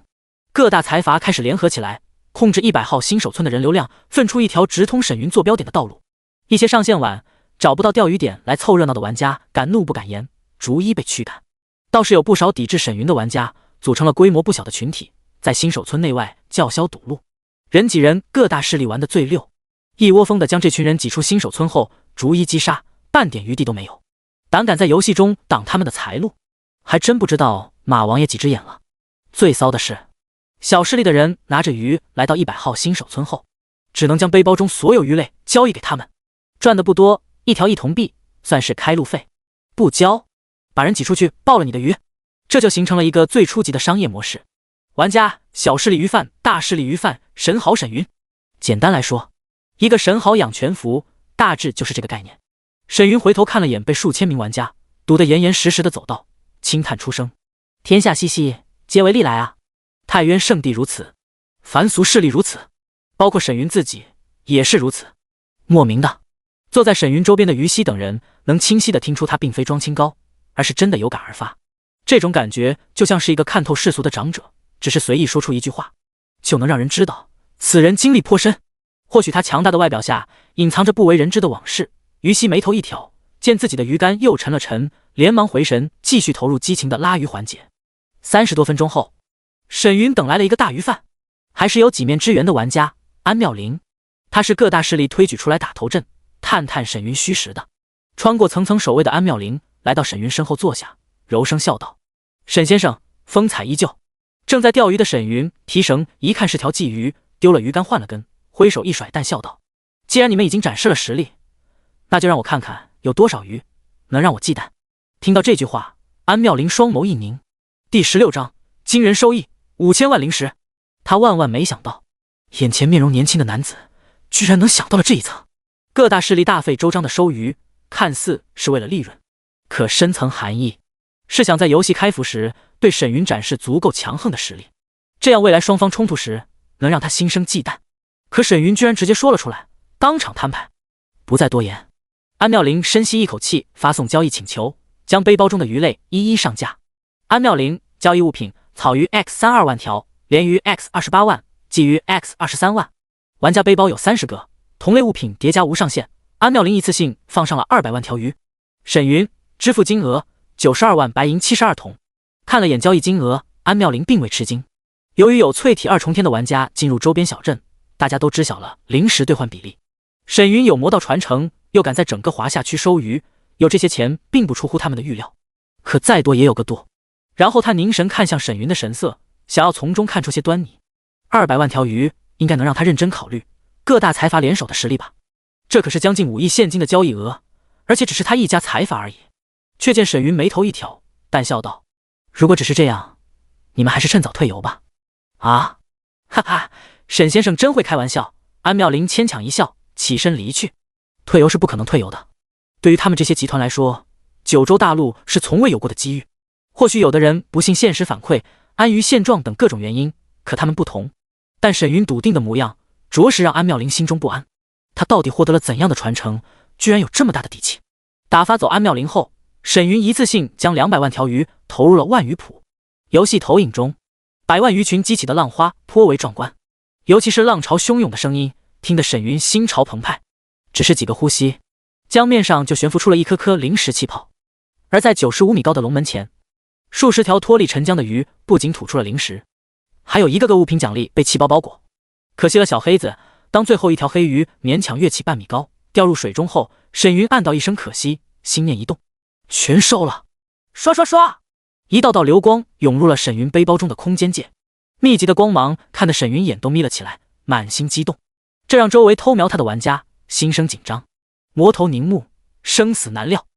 A: 各大财阀开始联合起来，控制100号新手村的人流量，分出一条直通沈云坐标点的道路。一些上线晚找不到钓鱼点来凑热闹的玩家敢怒不敢言，逐一被驱赶。倒是有不少抵制沈云的玩家组成了规模不小的群体，在新手村内外叫嚣堵路，人挤人，各大势力玩得最溜，一窝蜂的将这群人挤出新手村后逐一击杀，半点余地都没有。胆敢在游戏中挡他们的财路，还真不知道马王爷几只眼了。最骚的是，小势力的人拿着鱼来到100号新手村后，只能将背包中所有鱼类交易给他们，赚的不多，1条1铜币，算是开路费。不交，把人挤出去爆了你的鱼。这就形成了一个最初级的商业模式。玩家小势力鱼贩，大势力鱼贩，神豪沈云。简单来说，一个神豪养全服，大致就是这个概念。沈云回头看了眼被数千名玩家堵得严严实实的走道，轻叹出声：天下熙熙，皆为利来啊！太渊圣地如此，凡俗势力如此，包括沈云自己也是如此。莫名的，坐在沈云周边的于西等人能清晰地听出他并非装清高，而是真的有感而发。这种感觉就像是一个看透世俗的长者，只是随意说出一句话，就能让人知道此人经历颇深。或许他强大的外表下隐藏着不为人知的往事。于西眉头一挑，见自己的鱼竿又沉了沉，连忙回神，继续投入激情的拉鱼环节。30多分钟后，沈云等来了一个大鱼贩，还是有几面之缘的玩家安妙龄。他是各大势力推举出来打头阵，探探沈云虚实的。穿过层层守卫的安妙龄来到沈云身后坐下，柔声笑道：沈先生风采依旧。正在钓鱼的沈云提绳一看是条鲫鱼，丢了鱼竿换了根，挥手一甩，淡笑道：既然你们已经展示了实力，那就让我看看有多少鱼能让我忌惮。听到这句话，安妙龄双眸一凝。第16章惊人收益5000万灵石。他万万没想到，眼前面容年轻的男子居然能想到了这一层。各大势力大费周章的收鱼，看似是为了利润，可深层含义是想在游戏开服时对沈云展示足够强横的实力，这样未来双方冲突时能让他心生忌惮。可沈云居然直接说了出来，当场摊牌。不再多言，安妙龄深吸一口气，发送交易请求，将背包中的鱼类一一上架。安妙龄交易物品：草鱼 X32万条，鲢鱼 X28万，鲫鱼 X23万。玩家背包有30个，同类物品叠加无上限。安妙龄一次性放上了200万条鱼。沈云支付金额92万白银72桶。看了眼交易金额，安妙龄并未吃惊。由于有淬体2重天的玩家进入周边小镇，大家都知晓了灵石兑换比例。沈云有魔道传承，又敢在整个华夏区收鱼，有这些钱并不出乎他们的预料。可再多也有个度。然后他凝神看向沈云的神色，想要从中看出些端倪。200万条鱼应该能让他认真考虑各大财阀联手的实力吧？这可是将近5亿现金的交易额，而且只是他一家财阀而已。却见沈云眉头一挑，淡笑道：“如果只是这样，你们还是趁早退游吧。”啊，哈哈，沈先生真会开玩笑。安妙龄牵强一笑，起身离去。退游是不可能退游的。对于他们这些集团来说，九州大陆是从未有过的机遇。或许有的人不信现实反馈，安于现状等各种原因，可他们不同。但沈云笃定的模样，着实让安妙龄心中不安。他到底获得了怎样的传承，居然有这么大的底气？打发走安妙龄后，沈云一次性将200万条鱼投入了万鱼浦。游戏投影中，100万鱼群激起的浪花颇为壮观，尤其是浪潮汹涌的声音，听得沈云心潮澎湃。只是几个呼吸，江面上就悬浮出了一颗颗灵石气泡。而在95米高的龙门前，数十条脱离沉江的鱼不仅吐出了灵石，还有一个个物品奖励被气包包裹。可惜了小黑子，当最后一条黑鱼勉强跃起半米高，掉入水中后，沈云暗道一声可惜，心念一动，全收了。刷刷刷，一道道流光涌入了沈云背包中的空间界，密集的光芒看得沈云眼都眯了起来，满心激动。这让周围偷瞄他的玩家心生紧张，魔头凝目，生死难料。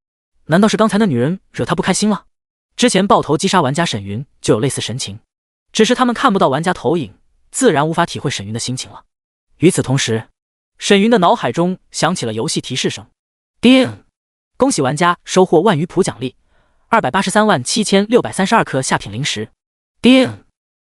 A: 难道是刚才那女人惹他不开心了？之前爆头击杀玩家沈云就有类似神情，只是他们看不到玩家投影，自然无法体会沈云的心情了。与此同时，沈云的脑海中响起了游戏提示声，叮！恭喜玩家收获万鱼浦奖励2837632颗下品灵石。叮！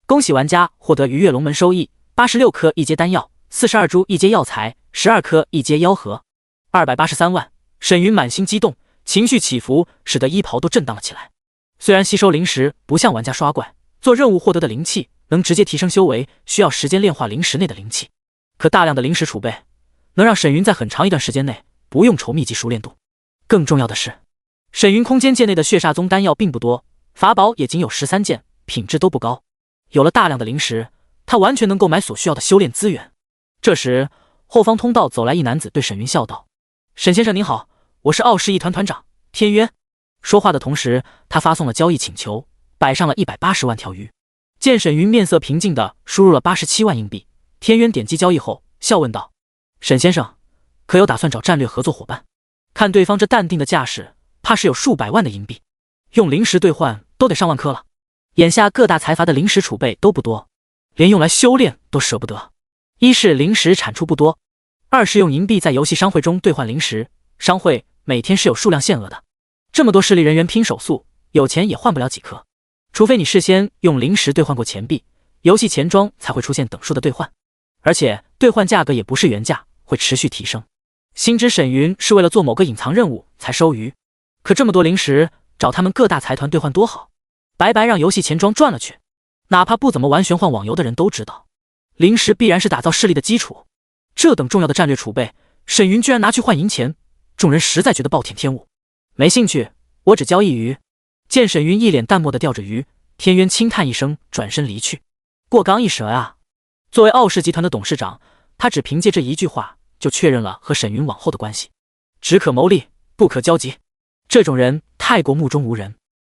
A: 恭喜玩家获得鱼跃龙门收益86颗一阶丹药，42株一阶药材，12颗一阶妖核。283万！沈云满心激动，情绪起伏使得衣袍都震荡了起来。虽然吸收灵石不像玩家刷怪做任务获得的灵气能直接提升修为，需要时间炼化灵石内的灵气，可大量的灵石储备能让沈云在很长一段时间内不用愁秘籍熟练度。更重要的是，沈云空间界内的血煞宗丹药并不多，法宝也仅有13件，品质都不高。有了大量的灵石，他完全能购买所需要的修炼资源。这时，后方通道走来一男子，对沈云笑道：“沈先生您好，我是傲视一团团长天渊。”说话的同时，他发送了交易请求，摆上了180万条鱼。见沈云面色平静地输入了87万硬币，天渊点击交易后，笑问道：“沈先生，可有打算找战略合作伙伴？”看对方这淡定的架势，怕是有数百万的银币，用灵石兑换都得上万颗了。眼下各大财阀的灵石储备都不多，连用来修炼都舍不得。一是灵石产出不多，二是用银币在游戏商会中兑换灵石，商会每天是有数量限额的。这么多势力人员拼手速，有钱也换不了几颗，除非你事先用灵石兑换过钱币，游戏钱庄才会出现等数的兑换，而且兑换价格也不是原价，会持续提升。心知沈云是为了做某个隐藏任务才收鱼，可这么多灵石找他们各大财团兑换多好，白白让游戏钱庄赚了去。哪怕不怎么玩玄幻网游的人都知道，灵石必然是打造势力的基础，这等重要的战略储备，沈云居然拿去换银钱，众人实在觉得暴殄天物。没兴趣，我只交易鱼。见沈云一脸淡漠地钓着鱼，天渊轻叹一声，转身离去。过刚一折啊！作为傲视集团的董事长，他只凭借这一句话就确认了和沈云往后的关系，只可谋利，不可交集。这种人太过目中无人，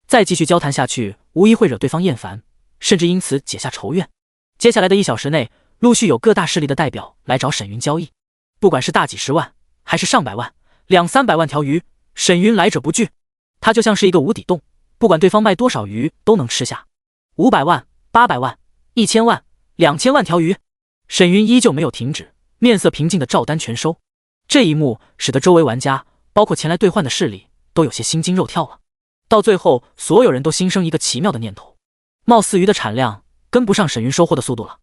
A: 再继续交谈下去，无疑会惹对方厌烦，甚至因此结下仇怨。接下来的1小时内，陆续有各大势力的代表来找沈云交易，不管是大几十万，还是上百万、200-300万条鱼，沈云来者不拒。他就像是一个无底洞，不管对方卖多少鱼都能吃下。500万、800万、1000万、2000万条鱼，沈云依旧没有停止，面色平静的照单全收。这一幕使得周围玩家，包括前来兑换的势力，都有些心惊肉跳了。到最后，所有人都心生一个奇妙的念头，貌似鱼的产量跟不上沈云收获的速度了，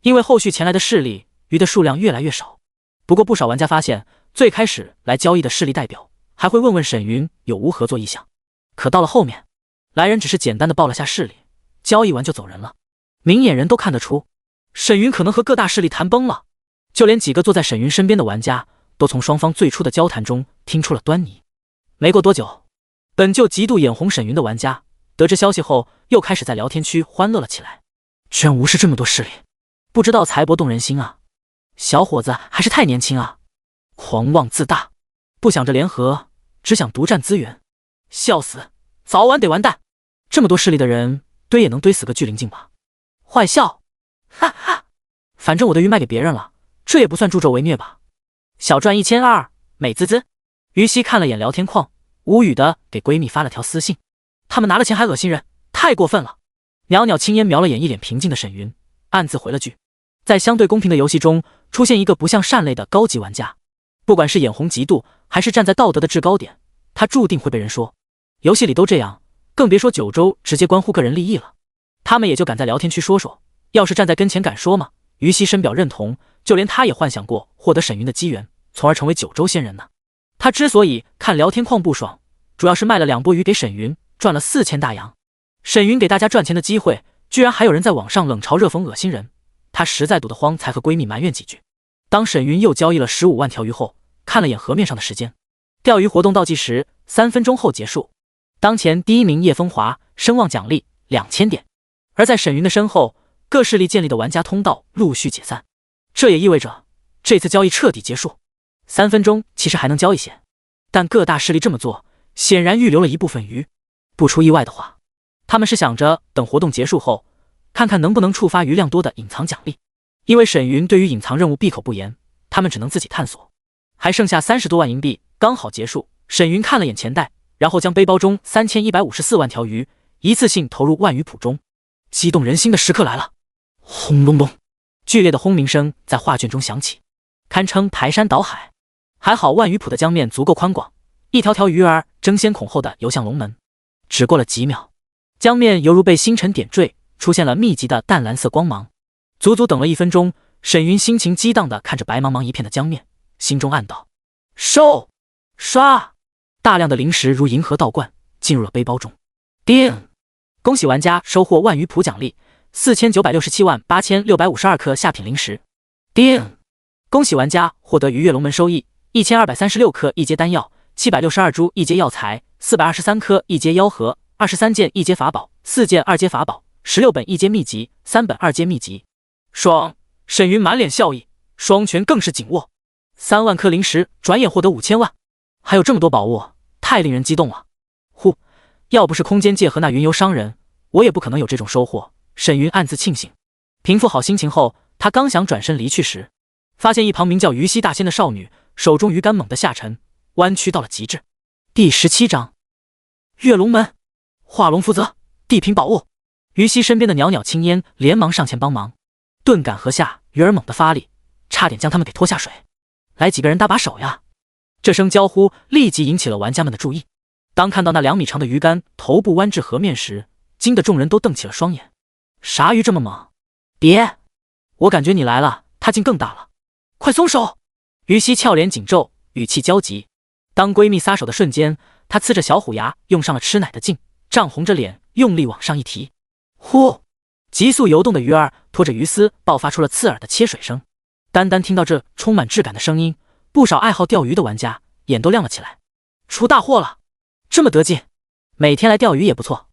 A: 因为后续前来的势力鱼的数量越来越少。不过不少玩家发现，最开始来交易的势力代表还会问问沈云有无合作意向，可到了后面，来人只是简单的报了下势力，交易完就走人了。明眼人都看得出，沈云可能和各大势力谈崩了。就连几个坐在沈云身边的玩家，都从双方最初的交谈中听出了端倪。没过多久，本就极度眼红沈云的玩家得知消息后，又开始在聊天区欢乐了起来。居然无视这么多势力，不知道财帛动人心啊！小伙子还是太年轻啊，狂妄自大，不想着联合，只想独占资源，笑死！早晚得完蛋。这么多势力的人，堆也能堆死个巨灵境吧？坏笑，哈哈，反正我的鱼卖给别人了，这也不算助纣为虐吧？小赚1200，美滋滋。于西看了眼聊天框，无语的给闺蜜发了条私信。他们拿了钱还恶心人，太过分了。袅袅青烟瞄了眼一脸平静的沈云，暗自回了句，在相对公平的游戏中出现一个不像善类的高级玩家，不管是眼红嫉妒还是站在道德的制高点，他注定会被人说。游戏里都这样，更别说九州直接关乎个人利益了。他们也就敢在聊天区说说，要是站在跟前敢说吗？于西深表认同，就连他也幻想过获得沈云的机缘，从而成为九州仙人呢。他之所以看聊天框不爽，主要是卖了2波鱼给沈云，赚了4000大洋。沈云给大家赚钱的机会，居然还有人在网上冷嘲热讽恶心人，她实在堵得慌，才和闺蜜埋怨几句。当沈云又交易了15万条鱼后，看了眼河面上的时间，钓鱼活动倒计时3分钟后结束。当前第1名叶风华，声望奖励2000点。而在沈云的身后，各势力建立的玩家通道陆续解散，这也意味着这次交易彻底结束。3分钟其实还能交一些，但各大势力这么做，显然预留了一部分鱼。不出意外的话，他们是想着等活动结束后，看看能不能触发鱼量多的隐藏奖励。因为沈云对于隐藏任务闭口不言，他们只能自己探索。还剩下30多万银币，刚好结束。沈云看了眼钱袋，然后将背包中3154万条鱼一次性投入万鱼谱中。激动人心的时刻来了，轰隆隆，剧烈的轰鸣声在画卷中响起，堪称排山倒海。还好万鱼谱的江面足够宽广，一条条鱼儿争先恐后的游向龙门。只过了几秒，江面犹如被星辰点缀，出现了密集的淡蓝色光芒。足足等了1分钟，沈云心情激荡地看着白茫茫一片的江面，心中暗道：收！刷！大量的灵石如银河倒灌，进入了背包中。叮！恭喜玩家收获万鱼谱奖励49678652颗下品灵石。叮！恭喜玩家获得鱼跃龙门收益1236颗一阶丹药，762株一阶药材，423颗一阶妖核，23件一阶法宝，4件2阶法宝，16本一阶秘籍，3本2阶秘籍。爽！沈云满脸笑意，双拳更是紧握。3万颗灵石，转眼获得5000万，还有这么多宝物，太令人激动了。呼，要不是空间界和那云游商人，我也不可能有这种收获。沈云暗自庆幸。平复好心情后，他刚想转身离去时，发现一旁名叫于西大仙的少女手中鱼竿猛地下沉，弯曲到了极致。第17章跃龙门，化龙福泽，地品宝物。于西身边的袅袅青烟连忙上前帮忙，顿感河下鱼儿猛地发力，差点将他们给拖下水。来几个人搭把手呀！这声娇呼立即引起了玩家们的注意。当看到那2米长的鱼竿头部弯至河面时，惊得众人都瞪起了双眼。啥鱼这么猛？别！我感觉你来了，它劲更大了。快松手！于西俏脸紧皱，语气焦急。当闺蜜撒手的瞬间，她呲着小虎牙，用上了吃奶的劲，涨红着脸，用力往上一提。呼！急速游动的鱼儿拖着鱼丝，爆发出了刺耳的切水声。单单听到这充满质感的声音，不少爱好钓鱼的玩家眼都亮了起来。出大货了！这么得劲，每天来钓鱼也不错。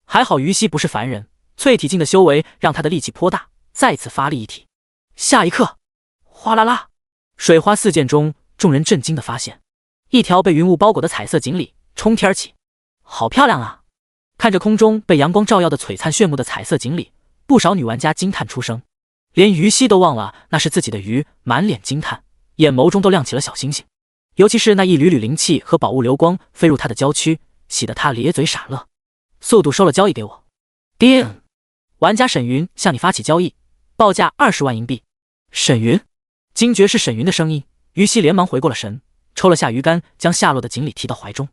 A: 还好于西不是凡人，淬体境的修为让他的力气颇大，再次发力一体。下一刻，哗啦啦，水花四溅中，众人震惊地发现，一条被云雾包裹的彩色锦鲤冲天起，好漂亮啊！看着空中被阳光照耀的璀璨炫目的彩色锦鲤，不少女玩家惊叹出声，连于西都忘了那是自己的鱼，满脸惊叹，眼眸中都亮起了小星星。尤其是那一缕缕灵气和宝物流光飞入他的娇躯，喜得他咧嘴傻乐。速度收了交易给我。叮！玩家沈云向你发起交易，报价20万银币。沈云，惊觉是沈云的声音，于西连忙回过了神，抽了下鱼竿，将下落的锦鲤提到怀中。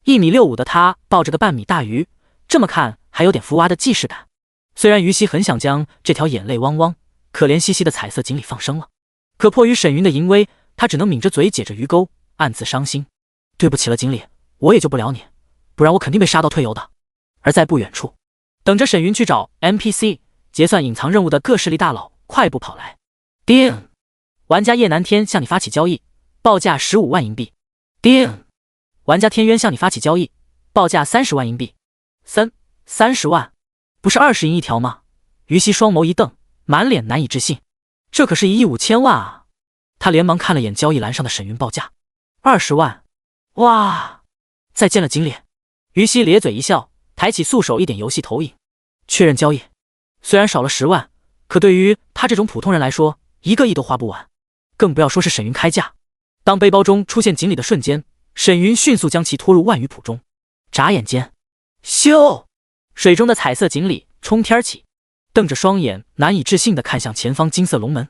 A: 1.65米的他抱着个半米大鱼，这么看还有点福娃的既视感。虽然于西很想将这条眼泪汪汪、可怜兮兮的彩色锦鲤放生了，可迫于沈云的淫威，他只能抿着嘴解着鱼钩，暗自伤心。对不起了锦鲤，我也救不了你，不然我肯定被杀到退游的。而在不远处，等着沈云去找 NPC 结算隐藏任务的各势力大佬快步跑来。叮！玩家叶南天向你发起交易，报价15万银币。叮！玩家天渊向你发起交易，报价30万银币。30万？不是20银一条吗？于西双眸一瞪，满脸难以置信，这可是1亿5千万啊！他连忙看了眼交易栏上的沈云报价，20万！哇！再见了锦鲤。于西咧嘴一笑，抬起素手一点游戏投影，确认交易。虽然少了10万，可对于他这种普通人来说，1个亿都花不完，更不要说是沈云开价。当背包中出现锦鲤的瞬间，沈云迅速将其拖入万鱼谱中。眨眼间，咻！水中的彩色锦鲤冲天起，瞪着双眼，难以置信地看向前方金色龙门。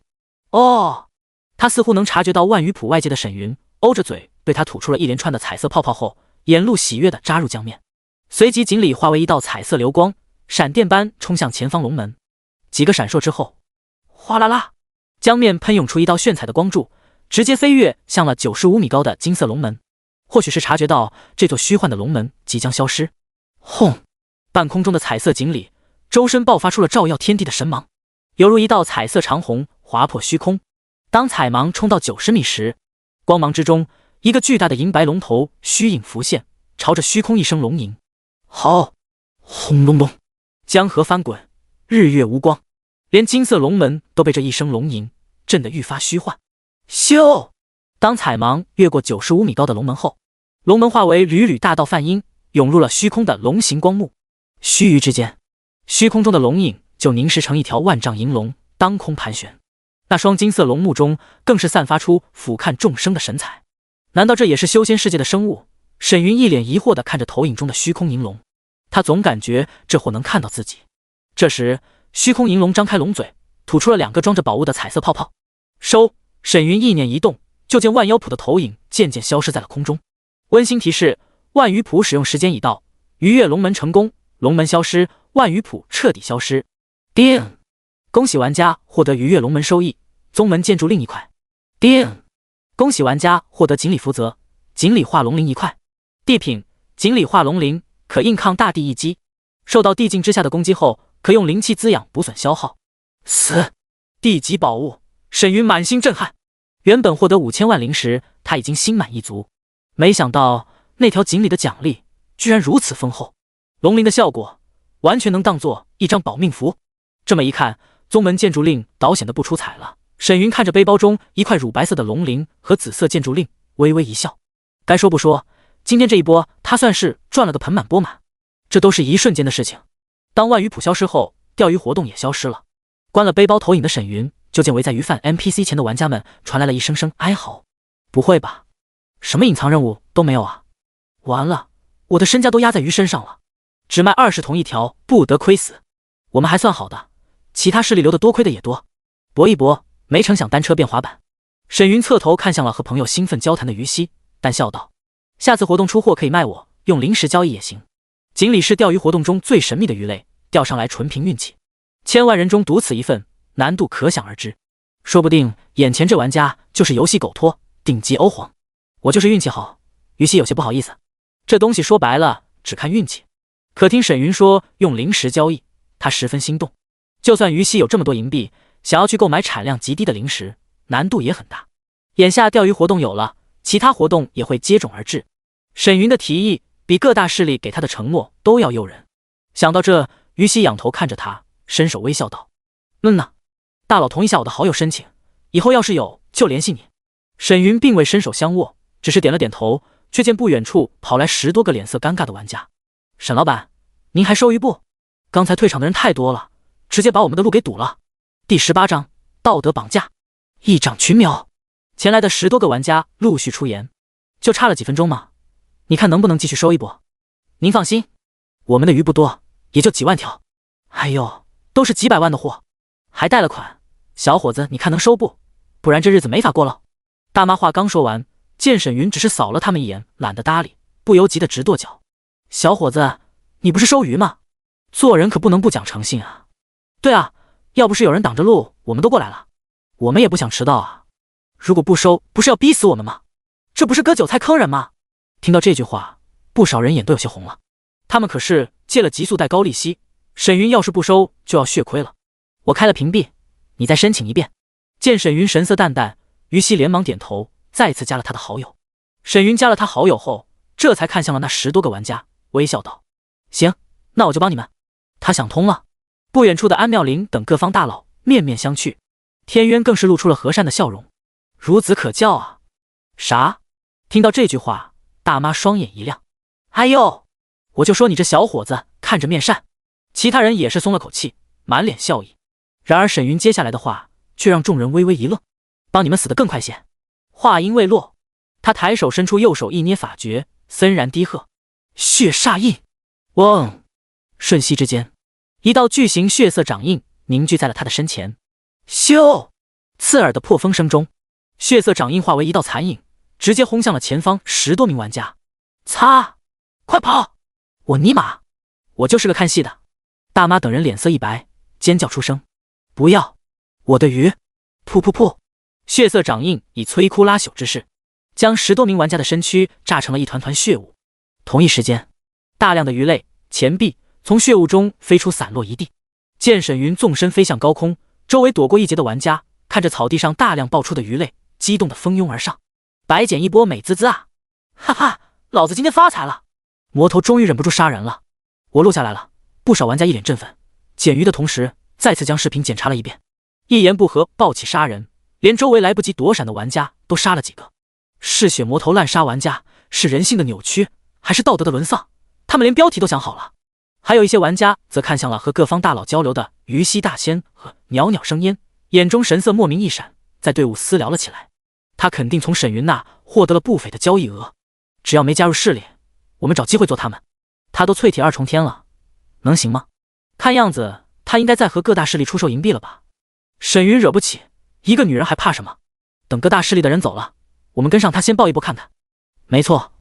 A: 哦，他似乎能察觉到万鱼谱外界的沈云，欧着嘴对他吐出了一连串的彩色泡泡后，眼露喜悦地扎入江面。随即锦鲤化为一道彩色流光，闪电般冲向前方龙门。几个闪烁之后，哗啦啦，江面喷涌出一道炫彩的光柱，直接飞跃向了95米高的金色龙门。或许是察觉到这座虚幻的龙门即将消失，轰！半空中的彩色锦鲤周身爆发出了照耀天地的神芒，犹如一道彩色长虹划破虚空。当彩芒冲到90米时，光芒之中，一个巨大的银白龙头虚影浮现，朝着虚空一声龙吟。好！轰隆隆，江河翻滚，日月无光，连金色龙门都被这一声龙吟震得愈发虚幻。咻！当彩芒越过95米高的龙门后，龙门化为缕缕大道梵音，涌入了虚空的龙形光幕。须臾之间，虚空中的龙影就凝实成一条万丈银龙，当空盘旋。那双金色龙目中更是散发出俯瞰众生的神采。难道这也是修仙世界的生物？沈云一脸疑惑地看着投影中的虚空银龙，他总感觉这货能看到自己。这时，虚空银龙张开龙嘴，吐出了2个装着宝物的彩色泡泡。收！沈云意念一动，就见万妖谱的投影渐渐消失在了空中。温馨提示：万鱼谱使用时间已到，逾越龙门成功，龙门消失，万鱼谱彻底消失。叮！恭喜玩家获得逾越龙门收益，宗门建筑另1块。叮！恭喜玩家获得锦鲤福泽，锦鲤化龙鳞1块。地品：锦鲤化龙鳞，可硬抗大地一击，受到地境之下的攻击后，可用灵气滋养补损消耗。死！地级宝物，沈云满心震撼。原本获得5000万灵石，他已经心满意足，没想到那条锦鲤的奖励居然如此丰厚。龙鳞的效果完全能当做一张保命符。这么一看，宗门建筑令倒显得不出彩了。沈云看着背包中一块乳白色的龙鳞和紫色建筑令，微微一笑。该说不说，今天这一波他算是赚了个盆满钵满。这都是一瞬间的事情。当万鱼谱消失后，钓鱼活动也消失了。关了背包投影的沈云，就见围在鱼贩 NPC 前的玩家们传来了一声声哀嚎。不会吧，什么隐藏任务都没有啊！完了，我的身家都压在鱼身上了，只卖20铜一条，不得亏死。我们还算好的，其他势力留的多亏的也多，搏一搏，没成想单车变滑板。沈云侧头看向了和朋友兴奋交谈的于西，淡笑道：下次活动出货可以卖我，用灵石交易也行。锦鲤是钓鱼活动中最神秘的鱼类，钓上来纯凭运气，1000万人中独此一份，难度可想而知。说不定眼前这玩家就是游戏狗托顶级欧皇。我就是运气好。于西有些不好意思，这东西说白了只看运气。可听沈云说用灵石交易，他十分心动。就算于西有这么多银币，想要去购买产量极低的灵石，难度也很大。眼下钓鱼活动有了，其他活动也会接踵而至。沈云的提议比各大势力给他的承诺都要诱人。想到这，于西仰头看着他，伸手微笑道：呐，大佬同意下我的好友申请，以后要是有就联系你。沈云并未伸手相握，只是点了点头，却见不远处跑来10多个脸色尴尬的玩家。沈老板，您还收鱼不？刚才退场的人太多了，直接把我们的路给堵了。第18章道德绑架，一掌群秒。前来的10多个玩家陆续出言，就差了几分钟嘛，你看能不能继续收一波？您放心，我们的鱼不多，也就几万条。哎呦，都是几百万的货，还贷了款，小伙子你看能收不？不然这日子没法过了。大妈话刚说完，见沈云只是扫了他们一眼，懒得搭理，不由急得直跺脚。小伙子，你不是收鱼吗？做人可不能不讲诚信啊。对啊，要不是有人挡着路，我们都过来了。我们也不想迟到啊。如果不收，不是要逼死我们吗？这不是割韭菜坑人吗？听到这句话，不少人眼都有些红了。他们可是借了极速贷高利息，沈云要是不收就要血亏了。我开了屏蔽，你再申请一遍。见沈云神色淡淡，于西连忙点头，再次加了他的好友。沈云加了他好友后，这才看向了那10多个玩家，微笑道：行，那我就帮你们。他想通了。不远处的安妙龄等各方大佬面面相觑，天渊更是露出了和善的笑容。孺子可教啊。啥？听到这句话，大妈双眼一亮。哎呦，我就说你这小伙子看着面善，其他人也是松了口气，满脸笑意。然而沈云接下来的话却让众人微微一愣：“帮你们死得更快些。”话音未落，他抬手伸出右手一捏法诀，森然低喝：“血煞印！”嗡！瞬息之间，一道巨型血色掌印凝聚在了他的身前。咻！刺耳的破风声中，血色掌印化为一道残影，直接轰向了前方10多名玩家。擦！快跑！我尼玛！我就是个看戏的。大妈等人脸色一白，尖叫出声：“不要！我的鱼！”噗噗噗！血色掌印以摧枯拉朽之势，将10多名玩家的身躯炸成了一团团血雾。同一时间，大量的鱼类、钱币从血雾中飞出，散落一地。见沈云纵身飞向高空，周围躲过一劫的玩家看着草地上大量爆出的鱼类，激动的蜂拥而上。白捡一波美滋滋啊！哈哈，老子今天发财了！魔头终于忍不住杀人了。我录下来了。不少玩家一脸振奋，捡鱼的同时再次将视频检查了一遍，一言不合暴起杀人，连周围来不及躲闪的玩家都杀了几个。嗜血魔头滥杀玩家，是人性的扭曲，还是道德的沦丧？他们连标题都想好了。还有一些玩家则看向了和各方大佬交流的鱼溪大仙和袅袅生烟，眼中神色莫名一闪，在队伍私聊了起来。他肯定从沈云那获得了不菲的交易额，只要没加入势力，我们找机会做他们。他都淬体2重天了，能行吗？看样子他应该在和各大势力出售银币了吧？沈云惹不起，一个女人还怕什么？等各大势力的人走了，我们跟上他先抱一波看看。没错，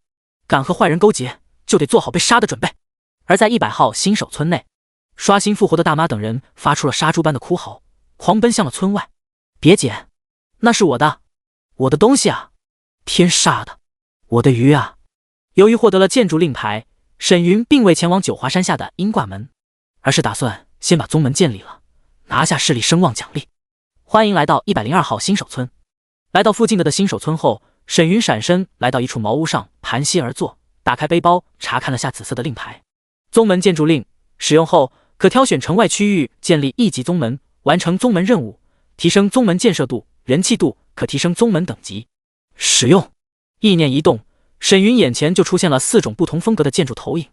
A: 敢和坏人勾结，就得做好被杀的准备。而在100号新手村内，刷新复活的大妈等人发出了杀猪般的哭嚎，狂奔向了村外。别捡，那是我的，我的东西啊！天杀的，我的鱼啊！由于获得了建筑令牌，沈云并未前往九华山下的鹰挂门，而是打算先把宗门建立了，拿下势力声望奖励。欢迎来到102号新手村。来到附近的新手村后，沈云闪身来到一处茅屋上盘膝而坐，打开背包查看了下紫色的令牌。宗门建筑令使用后，可挑选城外区域建立1级宗门，完成宗门任务，提升宗门建设度、人气度，可提升宗门等级。使用。意念一动，沈云眼前就出现了4种不同风格的建筑投影：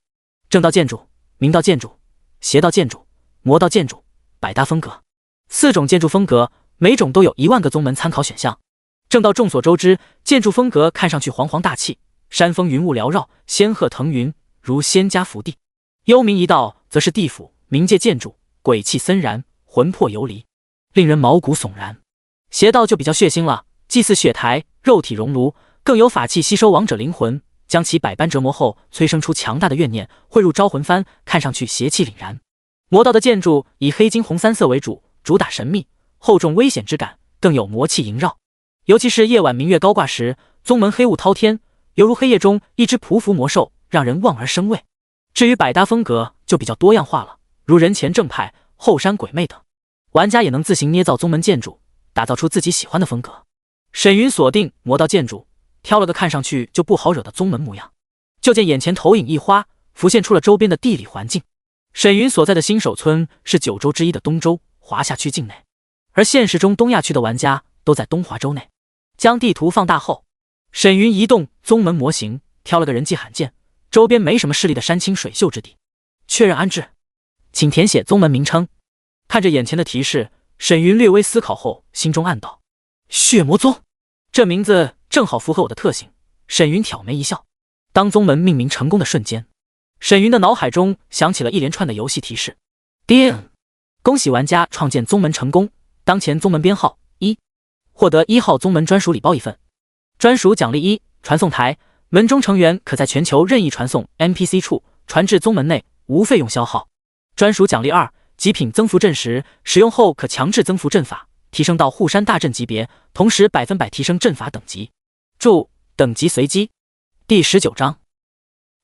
A: 正道建筑、明道建筑、邪道建筑、魔道建筑、百搭风格。4种建筑风格，每种都有1万个宗门参考选项。正道众所周知，建筑风格看上去煌煌大气，山峰云雾缭绕，仙鹤腾云，如仙家福地。幽冥一道则是地府冥界建筑，鬼气森然，魂魄游离，令人毛骨悚然。邪道就比较血腥了，祭祀血台，肉体熔炉，更有法器吸收亡者灵魂，将其百般折磨后催生出强大的怨念，汇入招魂幡，看上去邪气凛然。魔道的建筑以黑金红3色为主，主打神秘厚重危险之感，更有魔气萦绕。尤其是夜晚明月高挂时，宗门黑雾滔天，犹如黑夜中一只匍匐魔兽，让人望而生畏。至于百搭风格就比较多样化了，如人前正派、后山鬼魅等，玩家也能自行捏造宗门建筑，打造出自己喜欢的风格。沈云锁定魔道建筑，挑了个看上去就不好惹的宗门模样。就见眼前投影一花，浮现出了周边的地理环境。沈云所在的新手村是9州之一的东州华夏区境内，而现实中东亚区的玩家都在东华州内。将地图放大后，沈云移动宗门模型，挑了个人迹罕见、周边没什么势力的山清水秀之地，确认安置，请填写宗门名称。看着眼前的提示，沈云略微思考后，心中暗道：血魔宗，这名字正好符合我的特性。沈云挑眉一笑。当宗门命名成功的瞬间，沈云的脑海中响起了一连串的游戏提示。叮！恭喜玩家创建宗门成功，当前宗门编号1，获得1号宗门专属礼包1份，专属奖励1，传送台，门中成员可在全球任意传送 NPC 处传至宗门内，无费用消耗。专属奖励2，极品增幅阵时，使用后可强制增幅阵法，提升到护山大阵级别，同时100%提升阵法等级。注：等级随机。第19章，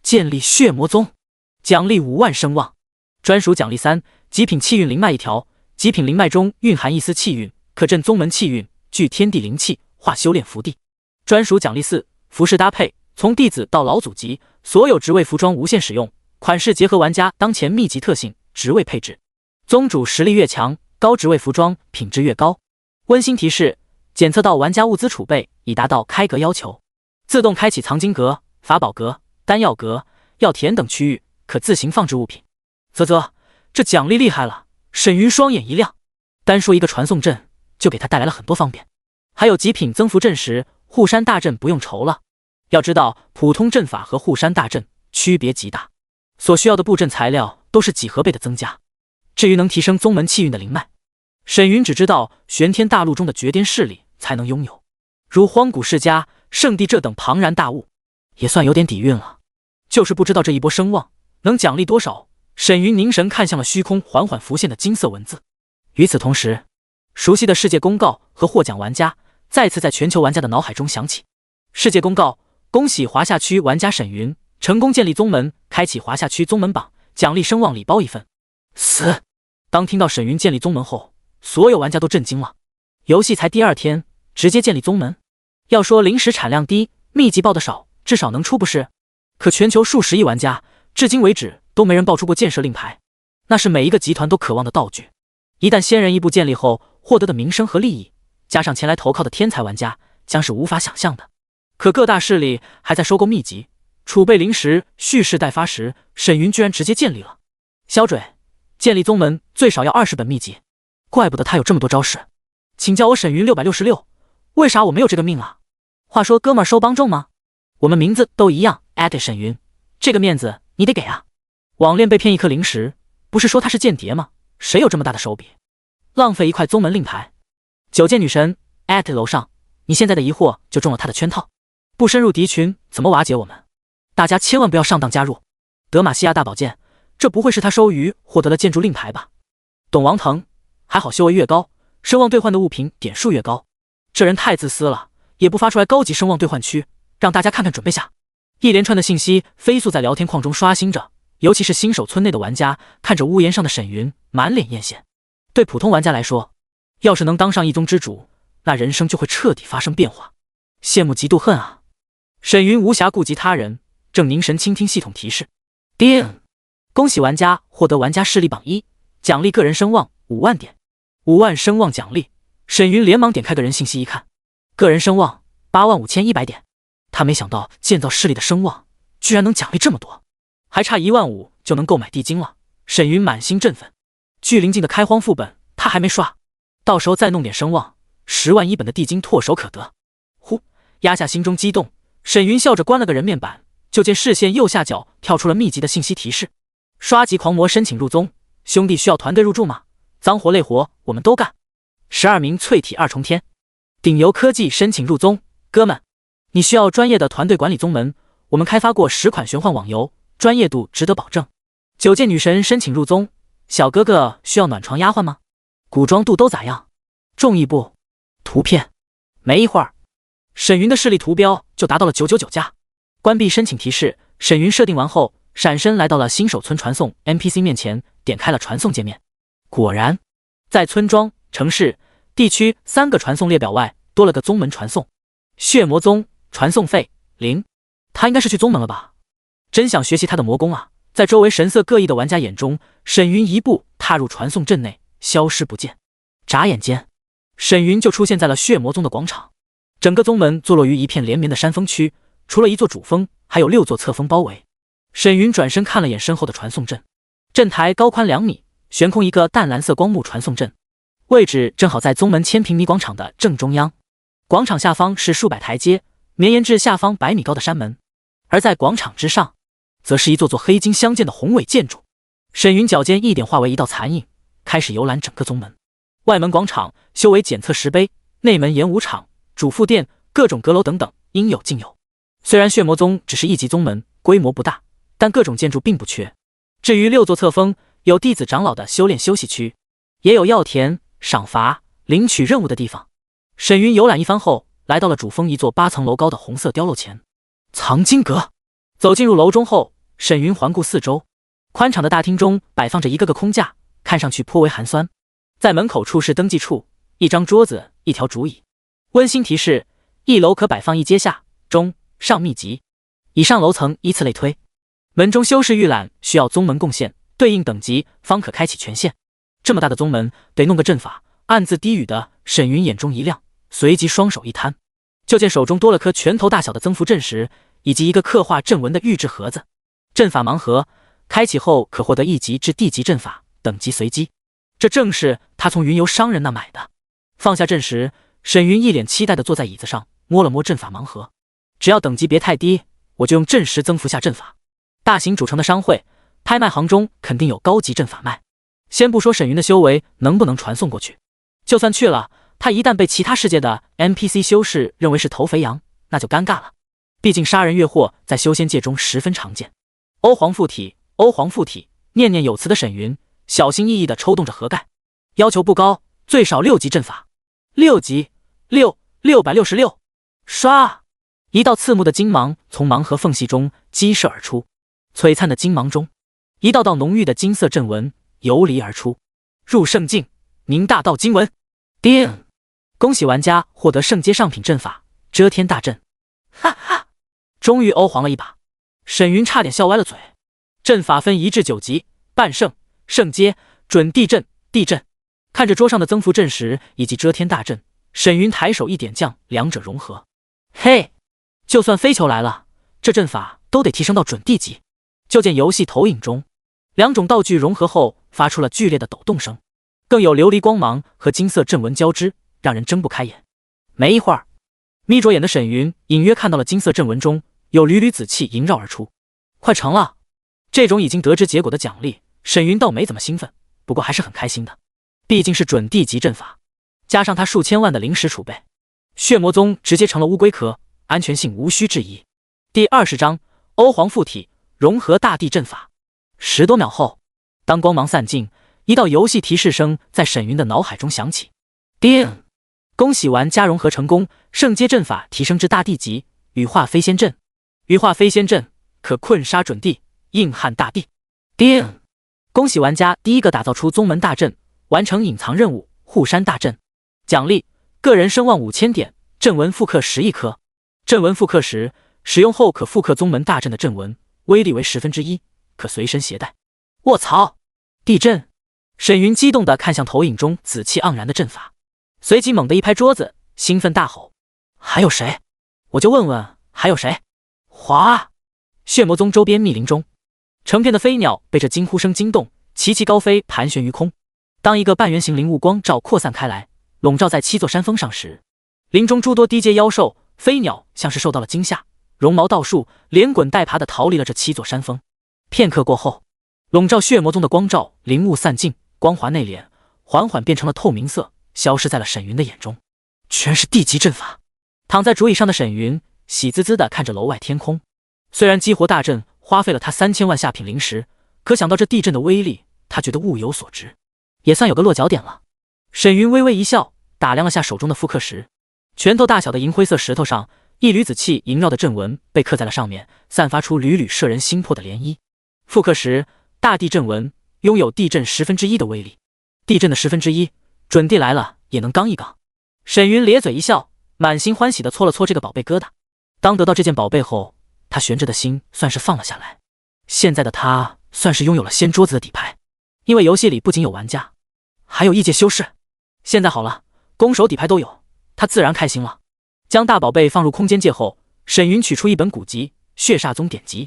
A: 建立血魔宗，奖励5万声望。专属奖励3，极品气运灵脉1条，极品灵脉中蕴含一丝气运，可镇宗门气运，聚天地灵气，化修炼福地。专属奖励4，服饰搭配，从弟子到老祖级，所有职位服装无限使用，款式结合玩家当前秘籍特性，职位配置。宗主实力越强，高职位服装品质越高。温馨提示：检测到玩家物资储备已达到开格要求，自动开启藏经阁、法宝阁、丹药阁、药田等区域，可自行放置物品。啧啧，这奖励厉害了！沈云双眼一亮，单说一个传送阵就给他带来了很多方便，还有极品增幅阵时，护山大阵不用愁了。要知道，普通阵法和护山大阵区别极大，所需要的布阵材料都是几何倍的增加。至于能提升宗门气运的灵脉，沈云只知道玄天大陆中的绝巅势力才能拥有，如荒古世家、圣地这等庞然大物，也算有点底蕴了。就是不知道这一波声望能奖励多少。沈云凝神看向了虚空缓缓浮现的金色文字。与此同时，熟悉的世界公告和获奖玩家再次在全球玩家的脑海中响起。世界公告：恭喜华夏区玩家沈云成功建立宗门，开启华夏区宗门榜，奖励声望礼包1份。死！当听到沈云建立宗门后，所有玩家都震惊了。游戏才第2天，直接建立宗门。要说灵石产量低，秘籍爆的少，至少能出不是？可全球数十亿玩家，至今为止都没人爆出过建设令牌，那是每一个集团都渴望的道具。一旦仙人一部建立后，获得的名声和利益，加上前来投靠的天才玩家，将是无法想象的。可各大势力还在收购秘籍，储备灵石，蓄势待发时，沈云居然直接建立了。小嘴，建立宗门最少要20本秘籍，怪不得他有这么多招式。请叫我沈云666，为啥我没有这个命啊？话说哥们儿收帮众吗？我们名字都一样，沈云，这个面子你得给啊。网恋被骗1颗灵石，不是说他是间谍吗？谁有这么大的手笔？浪费1块宗门令牌。九剑女神楼上，你现在的疑惑就中了他的圈套。不深入敌群，怎么瓦解我们？大家千万不要上当加入。德玛西亚大宝剑，这不会是他收鱼获得了建筑令牌吧？董王腾，还好修为越高，声望兑换的物品点数越高。这人太自私了，也不发出来高级声望兑换区，让大家看看准备下。一连串的信息飞速在聊天框中刷新着，尤其是新手村内的玩家看着屋檐上的沈云，满脸艳羡。对普通玩家来说，要是能当上一宗之主，那人生就会彻底发生变化。羡慕嫉妒恨啊！沈云无暇顾及他人，正凝神倾听系统提示。叮！恭喜玩家获得玩家势力榜1，奖励个人声望5万点，5万声望奖励。沈云连忙点开个人信息一看，个人声望85100点。他没想到建造势力的声望居然能奖励这么多，还差15000就能购买地精了。沈云满心振奋。距临近的开荒副本他还没刷，到时候再弄点声望，10万1本的地精唾手可得。呼，压下心中激动，沈云笑着关了个人面板，就见视线右下角跳出了秘籍的信息提示：刷级狂魔申请入宗，兄弟需要团队入驻吗？脏活累活我们都干。12名淬体2重天，顶游科技申请入宗，哥们，你需要专业的团队管理宗门，我们开发过10款玄幻网游，专业度值得保证。九剑女神申请入宗，小哥哥需要暖床丫鬟吗？古装度都咋样？中意不？图片。没一会儿，沈云的势力图标就达到了999加。关闭申请提示，沈云设定完后，闪身来到了新手村传送 NPC 面前，点开了传送界面。果然，在村庄、城市、地区3个传送列表外，多了个宗门传送。血魔宗传送费0，他应该是去宗门了吧？真想学习他的魔功啊！在周围神色各异的玩家眼中，沈云一步踏入传送阵内，消失不见。眨眼间，沈云就出现在了血魔宗的广场。整个宗门坐落于一片连绵的山峰区，除了一座主峰，还有6座侧峰包围。沈云转身看了眼身后的传送阵，阵台高宽2米，悬空一个淡蓝色光幕传送阵，位置正好在宗门1000平米广场的正中央。广场下方是数百台阶，绵延至下方100米高的山门，而在广场之上，则是一座座黑金相间的宏伟建筑。沈云脚尖一点化为一道残影，开始游览整个宗门。外门广场修为检测石碑，内门演武场、主副殿、各种阁楼等等，应有尽有。虽然血魔宗只是1级宗门，规模不大，但各种建筑并不缺。至于6座侧峰，有弟子长老的修炼休息区，也有药田、赏罚、领取任务的地方。沈云游览一番后，来到了主峰一座8层楼高的红色碉楼前。藏经阁。走进入楼中后，沈云环顾四周，宽敞的大厅中摆放着一个个空架，看上去颇为寒酸。在门口处是登记处，一张桌子，一条竹椅。温馨提示：一楼可摆放一阶下、中、上秘籍，以上楼层依次类推。门中修士预览需要宗门贡献，对应等级方可开启权限。这么大的宗门，得弄个阵法。暗自低语的沈云眼中一亮，随即双手一摊，就见手中多了颗拳头大小的增幅阵石，以及一个刻画阵纹的预制盒子。阵法盲盒，开启后可获得1级至D级阵法，等级随机。这正是他从云游商人那买的。放下阵时，沈云一脸期待地坐在椅子上，摸了摸阵法盲盒。只要等级别太低，我就用阵时增幅下阵法。大型主城的商会、拍卖行中肯定有高级阵法卖。先不说沈云的修为能不能传送过去，就算去了，他一旦被其他世界的 NPC 修士认为是头肥羊，那就尴尬了。毕竟杀人越货在修仙界中十分常见。欧皇附体，欧皇附体，念念有词的沈云小心翼翼地抽动着盒盖，要求不高，最少6级阵法。6级，666，刷！一道刺目的金芒从盲盒缝隙中激射而出，璀璨的金芒中，一道道浓郁的金色阵纹游离而出。入圣境，明大道经文。叮！恭喜玩家获得圣阶上品阵法遮天大阵。哈哈，终于欧皇了一把，沈云差点笑歪了嘴。阵法分1至9级，半圣、圣阶、准地阵、地阵。看着桌上的增幅阵时以及遮天大阵，沈云抬手一点将两者融合。嘿，就算飞球来了，这阵法都得提升到准地级。就见游戏投影中，两种道具融合后发出了剧烈的抖动声，更有琉璃光芒和金色阵纹交织，让人睁不开眼。没一会儿，眯着眼的沈云隐约看到了金色阵纹中有缕缕紫气萦绕而出。快成了！这种已经得知结果的奖励，沈云倒没怎么兴奋，不过还是很开心的。毕竟是准地级阵法，加上他数千万的灵石储备，血魔宗直接成了乌龟壳，安全性无需质疑。第20章欧皇附体融合大地阵法。10多秒后，当光芒散尽，一道游戏提示声在沈云的脑海中响起。叮！恭喜玩家融合成功，圣阶阵法提升至大地级，羽化飞仙阵。羽化飞仙阵可困杀准地，硬汉大地。叮！恭喜玩家第一个打造出宗门大阵，完成隐藏任务护山大阵。奖励个人声望5000点，阵纹复刻10亿颗。阵纹复刻时，使用后可复刻宗门大阵的阵纹，威力为1/10，可随身携带。卧槽！地震！沈云激动地看向投影中紫气盎然的阵法，随即猛地一拍桌子，兴奋大吼：还有谁？我就问问还有谁！哗！血魔宗周边密林中，成片的飞鸟被这惊呼声惊动，齐齐高飞，盘旋于空。当一个半圆形灵雾光照扩散开来，笼罩在7座山峰上时，林中诸多低阶妖兽、飞鸟像是受到了惊吓，绒毛倒竖，连滚带爬地逃离了这7座山峰。片刻过后，笼罩血魔宗的光照灵雾散尽，光华内敛，缓缓变成了透明色，消失在了沈云的眼中。全是地级阵法。躺在竹椅上的沈云喜滋滋地看着楼外天空。虽然激活大阵花费了他3000万下品灵石，可想到这地阵的威力，他觉得物有所值，也算有个落脚点了。沈云微微一笑，打量了下手中的复刻石，拳头大小的银灰色石头上，一缕紫气萦绕的阵纹被刻在了上面，散发出缕缕摄人心魄的涟漪。复刻石大地阵纹拥有地阵1/10的威力，地阵的1/10，准地来了也能刚一刚。沈云咧嘴一笑，满心欢喜地搓了搓这个宝贝疙瘩。当得到这件宝贝后，他悬着的心算是放了下来。现在的他算是拥有了仙桌子的底牌，因为游戏里不仅有玩家，还有异界修士。现在好了，攻守底牌都有，他自然开心了。将大宝贝放入空间界后，沈云取出一本古籍《血煞宗典籍》，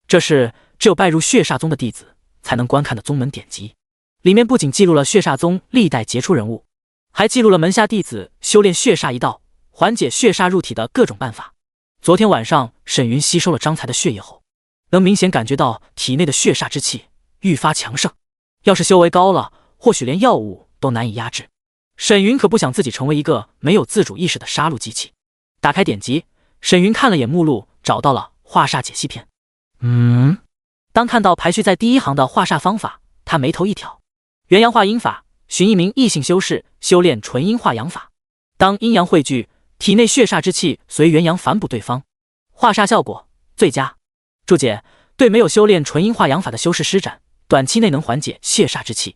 A: 这是只有拜入血煞宗的弟子才能观看的宗门典籍。里面不仅记录了血煞宗历代杰出人物，还记录了门下弟子修炼血煞一道，缓解血煞入体的各种办法。昨天晚上沈云吸收了张才的血液后，能明显感觉到体内的血煞之气愈发强盛。要是修为高了，或许连药物都难以压制。沈云可不想自己成为一个没有自主意识的杀戮机器。打开典籍，沈云看了眼目录，找到了化煞解析篇。当看到排序在第1行的化煞方法，他眉头一挑。元阳化阴法，寻一名异性修士修炼纯阴化阳法。当阴阳汇聚，体内血煞之气随元阳反哺对方，化煞效果最佳。注解：对没有修炼纯阴化阳法的修士施展，短期内能缓解血煞之气，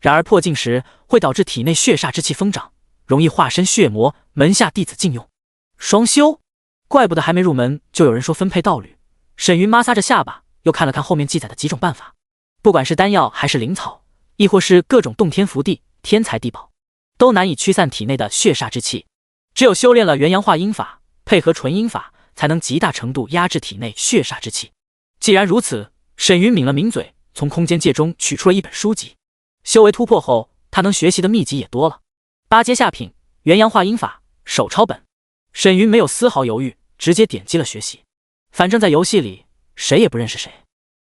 A: 然而破境时会导致体内血煞之气疯长，容易化身血魔，门下弟子禁用。双修，怪不得还没入门就有人说分配道侣。沈云摩挲着下巴，又看了看后面记载的几种办法，不管是丹药还是灵草，亦或是各种洞天福地、天材地宝，都难以驱散体内的血煞之气。只有修炼了元阳化阴法，配合纯阴法，才能极大程度压制体内血煞之气。既然如此，沈云抿了抿嘴，从空间界中取出了一本书籍。修为突破后，他能学习的秘籍也多了。八阶下品元阳化阴法手抄本。沈云没有丝毫犹豫，直接点击了学习。反正在游戏里，谁也不认识谁。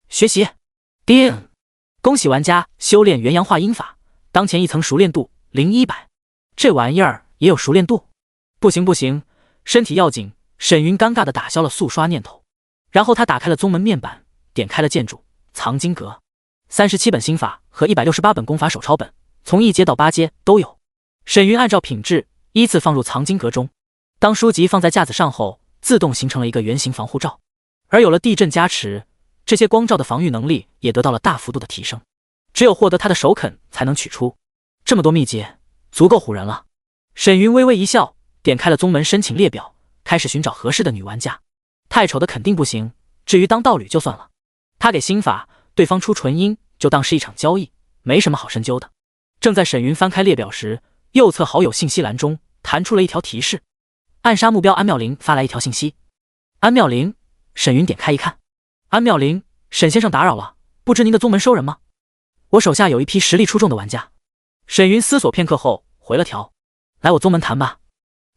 A: 学习。叮！恭喜玩家修炼元阳化阴法，当前一层熟练度0100。这玩意儿也有熟练度？不行不行，身体要紧。沈云尴尬地打消了速刷念头，然后他打开了宗门面板，点开了建筑藏经阁，37本心法和168本功法手抄本，从1阶到8阶都有。沈云按照品质依次放入藏经阁中。当书籍放在架子上后，自动形成了一个圆形防护罩，而有了地震加持，这些光照的防御能力也得到了大幅度的提升。只有获得他的首肯才能取出。这么多秘籍，足够唬人了。沈云微微一笑，点开了宗门申请列表，开始寻找合适的女玩家。太丑的肯定不行，至于当道侣就算了。他给心法，对方出纯阴，就当是一场交易，没什么好深究的。正在沈云翻开列表时，右侧好友信息栏中弹出了一条提示：暗杀目标安妙龄发来一条信息。安妙龄，沈云点开一看，安妙龄，沈先生打扰了，不知您的宗门收人吗？我手下有一批实力出众的玩家。沈云思索片刻后回了条：来我宗门谈吧。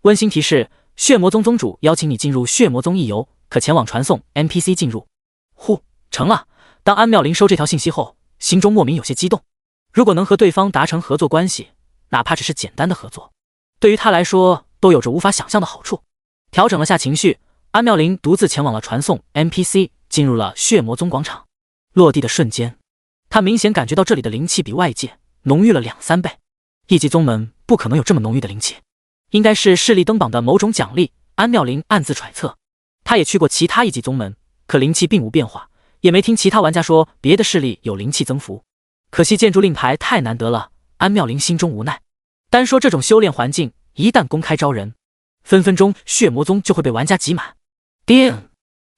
A: 温馨提示：血魔宗宗主邀请你进入血魔宗一游，可前往传送 NPC 进入。呼，成了。当安妙龄收这条信息后，心中莫名有些激动。如果能和对方达成合作关系，哪怕只是简单的合作，对于他来说都有着无法想象的好处。调整了下情绪，安妙龄独自前往了传送 NPC， 进入了血魔宗广场。落地的瞬间，他明显感觉到这里的灵气比外界浓郁了2-3倍。一级宗门不可能有这么浓郁的灵气，应该是势力登榜的某种奖励。安妙龄暗自揣测。他也去过其他一级宗门，可灵气并无变化，也没听其他玩家说别的势力有灵气增幅。可惜建筑令牌太难得了，安妙龄心中无奈。单说这种修炼环境，一旦公开招人，分分钟血魔宗就会被玩家挤满。叮！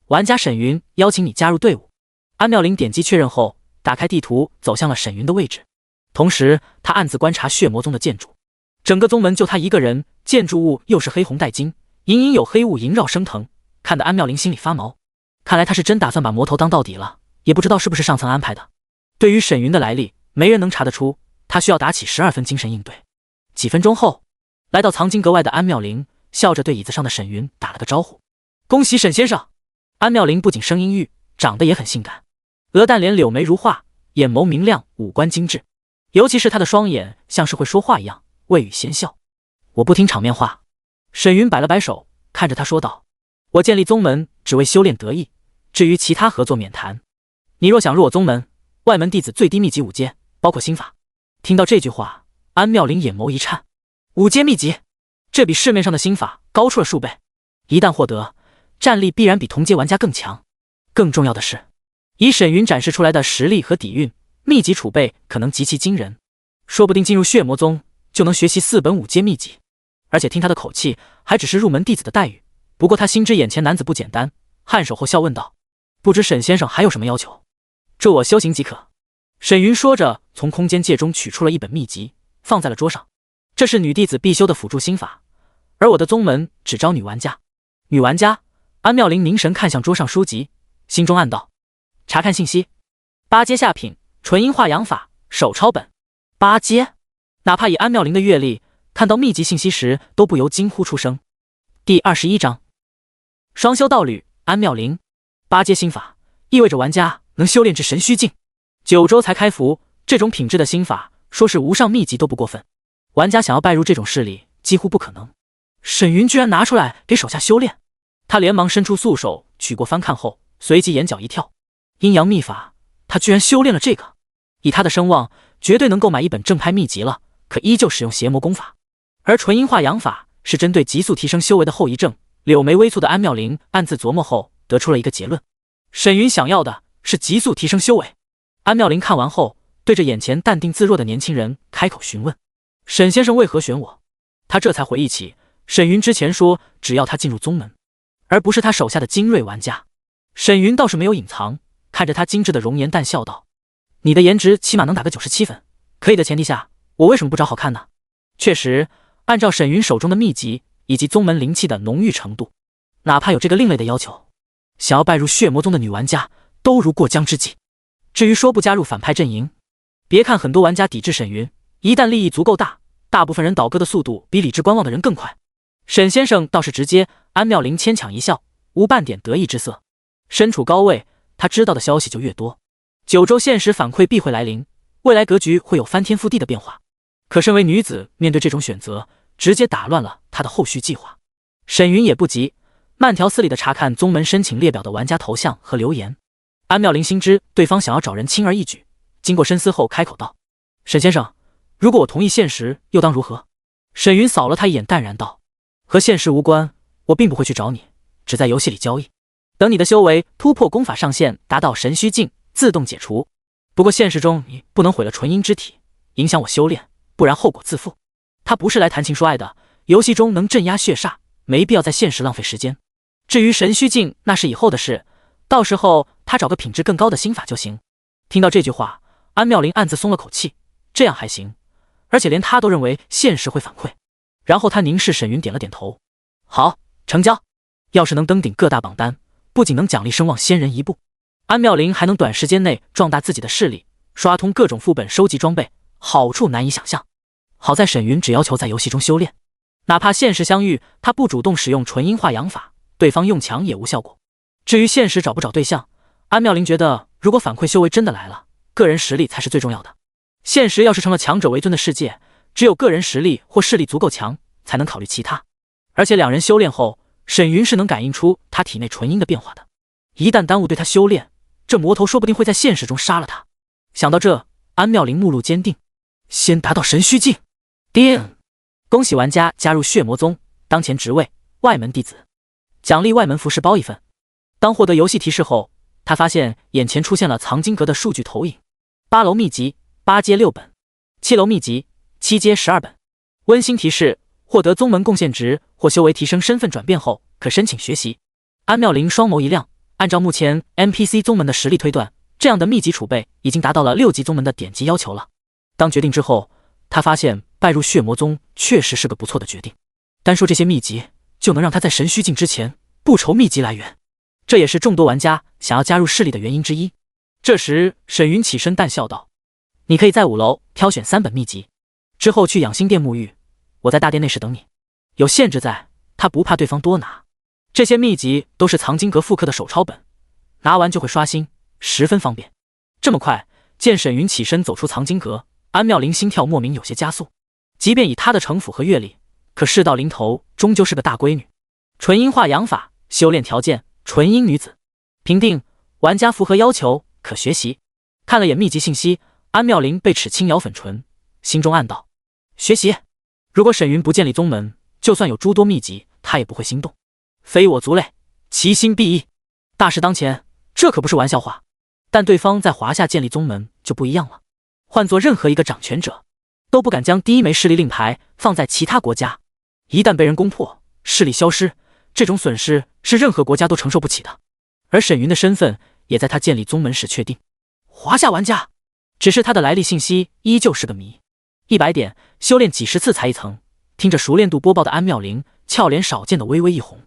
A: 玩家沈云邀请你加入队伍。安妙龄点击确认后，打开地图走向了沈云的位置，同时他暗自观察血魔宗的建筑。整个宗门就他一个人，建筑物又是黑红带金，隐隐有黑雾萦绕升腾，看得安妙龄心里发毛。看来他是真打算把魔头当到底了，也不知道是不是上层安排的。对于沈云的来历，没人能查得出，他需要打起12分精神应对。几分钟后，来到藏经阁外的安妙龄笑着对椅子上的沈云打了个招呼：恭喜沈先生。安妙龄不仅声音郁，长得也很性感，鹅蛋脸，柳眉如画，眼眸明亮，五官精致，尤其是她的双眼像是会说话一样，未语先笑。我不听场面话。沈云摆了摆手，看着他说道：我建立宗门只为修炼得意，至于其他合作免谈。你若想入我宗门，外门弟子最低秘籍5阶，包括心法。听到这句话，安妙龄眼眸一颤，5阶秘籍，这比市面上的心法高出了数倍，一旦获得，战力必然比同阶玩家更强。更重要的是，以沈云展示出来的实力和底蕴，秘籍储备可能极其惊人，说不定进入血魔宗就能学习4本5阶秘籍。而且听他的口气，还只是入门弟子的待遇。不过他心知眼前男子不简单，颔首后笑问道：不知沈先生还有什么要求？助我修行即可。沈云说着，从空间界中取出了一本秘籍，放在了桌上。这是女弟子必修的辅助心法，而我的宗门只招女玩家。女玩家？安妙龄凝神看向桌上书籍，心中暗道：查看信息，8阶下品纯阴化阳法手抄本。8阶？哪怕以安妙龄的阅历，看到秘籍信息时都不由惊呼出声。第21章双修道侣安妙龄。8阶心法意味着玩家能修炼至神虚境，9周才开服，这种品质的心法说是无上秘籍都不过分。玩家想要拜入这种势力几乎不可能。沈云居然拿出来给手下修炼，他连忙伸出素手取过翻看后，随即眼角一跳，阴阳秘法，他居然修炼了这个，以他的声望绝对能购买一本正派秘籍了，可依旧使用邪魔功法。而纯阴化阳法是针对急速提升修为的后遗症。柳眉微蹙的安妙龄暗自琢磨后得出了一个结论：沈云想要的是急速提升修为。安妙龄看完后，对着眼前淡定自若的年轻人开口询问：沈先生为何选我？他这才回忆起沈云之前说只要他进入宗门，而不是他手下的精锐玩家。沈云倒是没有隐藏，看着他精致的容颜淡笑道：你的颜值起码能打个97分，可以的前提下，我为什么不找好看呢？确实，按照沈云手中的秘籍以及宗门灵气的浓郁程度，哪怕有这个另类的要求，想要拜入血魔宗的女玩家都如过江之鲫。至于说不加入反派阵营，别看很多玩家抵制沈云，一旦利益足够大，大部分人倒戈的速度比理智观望的人更快。沈先生倒是直接，安妙龄牵强一笑，无半点得意之色。身处高位，他知道的消息就越多。九州现实反馈必会来临，未来格局会有翻天覆地的变化。可身为女子，面对这种选择，直接打乱了她的后续计划。沈云也不急，慢条斯理地查看宗门申请列表的玩家头像和留言。安妙龄心知对方想要找人轻而易举，经过深思后开口道：“沈先生，如果我同意现实，又当如何？”沈云扫了他一眼，淡然道：“和现实无关，我并不会去找你，只在游戏里交易。等你的修为突破功法上限，达到神虚境，自动解除。不过现实中你不能毁了纯阴之体，影响我修炼，不然后果自负。他不是来谈情说爱的，游戏中能镇压血煞，没必要在现实浪费时间。至于神虚境，那是以后的事，到时候他找个品质更高的心法就行。”听到这句话，安妙龄暗自松了口气，这样还行，而且连他都认为现实会反馈。然后他凝视沈云，点了点头：“好，成交。要是能登顶各大榜单，不仅能奖励声望先人一步，安妙龄还能短时间内壮大自己的势力，刷通各种副本，收集装备，好处难以想象。好在沈云只要求在游戏中修炼，哪怕现实相遇，他不主动使用纯阴化阳法，对方用强也无效果。至于现实找不找对象，安妙龄觉得如果反馈修为真的来了，个人实力才是最重要的。现实要是成了强者为尊的世界，只有个人实力或势力足够强，才能考虑其他。而且两人修炼后，沈云是能感应出他体内纯阴的变化的，一旦耽误对他修炼，这魔头说不定会在现实中杀了他。想到这，安妙龄目露坚定，先达到神虚境。叮！恭喜玩家加入血魔宗，当前职位外门弟子，奖励外门服饰包一份。当获得游戏提示后，他发现眼前出现了藏经阁的数据投影：8楼秘籍8阶6本，7楼秘籍7阶12本。温馨提示：获得宗门贡献值或修为提升身份转变后，可申请学习。安妙龄双眸一亮，按照目前 NPC 宗门的实力推断，这样的秘籍储备已经达到了6级宗门的点击要求了。当决定之后，他发现拜入血魔宗确实是个不错的决定。单说这些秘籍，就能让他在神虚境之前不愁秘籍来源，这也是众多玩家想要加入势力的原因之一。这时沈云起身淡笑道：“你可以在5楼挑选3本秘籍，之后去养心殿沐浴，我在大殿内室等你。”有限制在，他不怕对方多拿。这些秘籍都是藏经阁复刻的手抄本，拿完就会刷新，十分方便。这么快，见沈云起身走出藏经阁，安妙龄心跳莫名有些加速。即便以她的城府和阅历，可事到临头终究是个大闺女。纯阴化阳法，修炼条件纯阴女子。评定：玩家符合要求，可学习。看了眼秘籍信息，安妙龄被齿轻咬粉唇，心中暗道：学习。如果沈云不建立宗门，就算有诸多秘籍，他也不会心动。非我族类，其心必异。大事当前，这可不是玩笑话。但对方在华夏建立宗门就不一样了，换做任何一个掌权者，都不敢将第一枚势力令牌放在其他国家。一旦被人攻破，势力消失，这种损失是任何国家都承受不起的。而沈云的身份也在他建立宗门时确定，华夏玩家，只是他的来历信息依旧是个谜。100点，修炼几十次才一层。听着熟练度播报的安妙龄，俏脸少见的微微一红。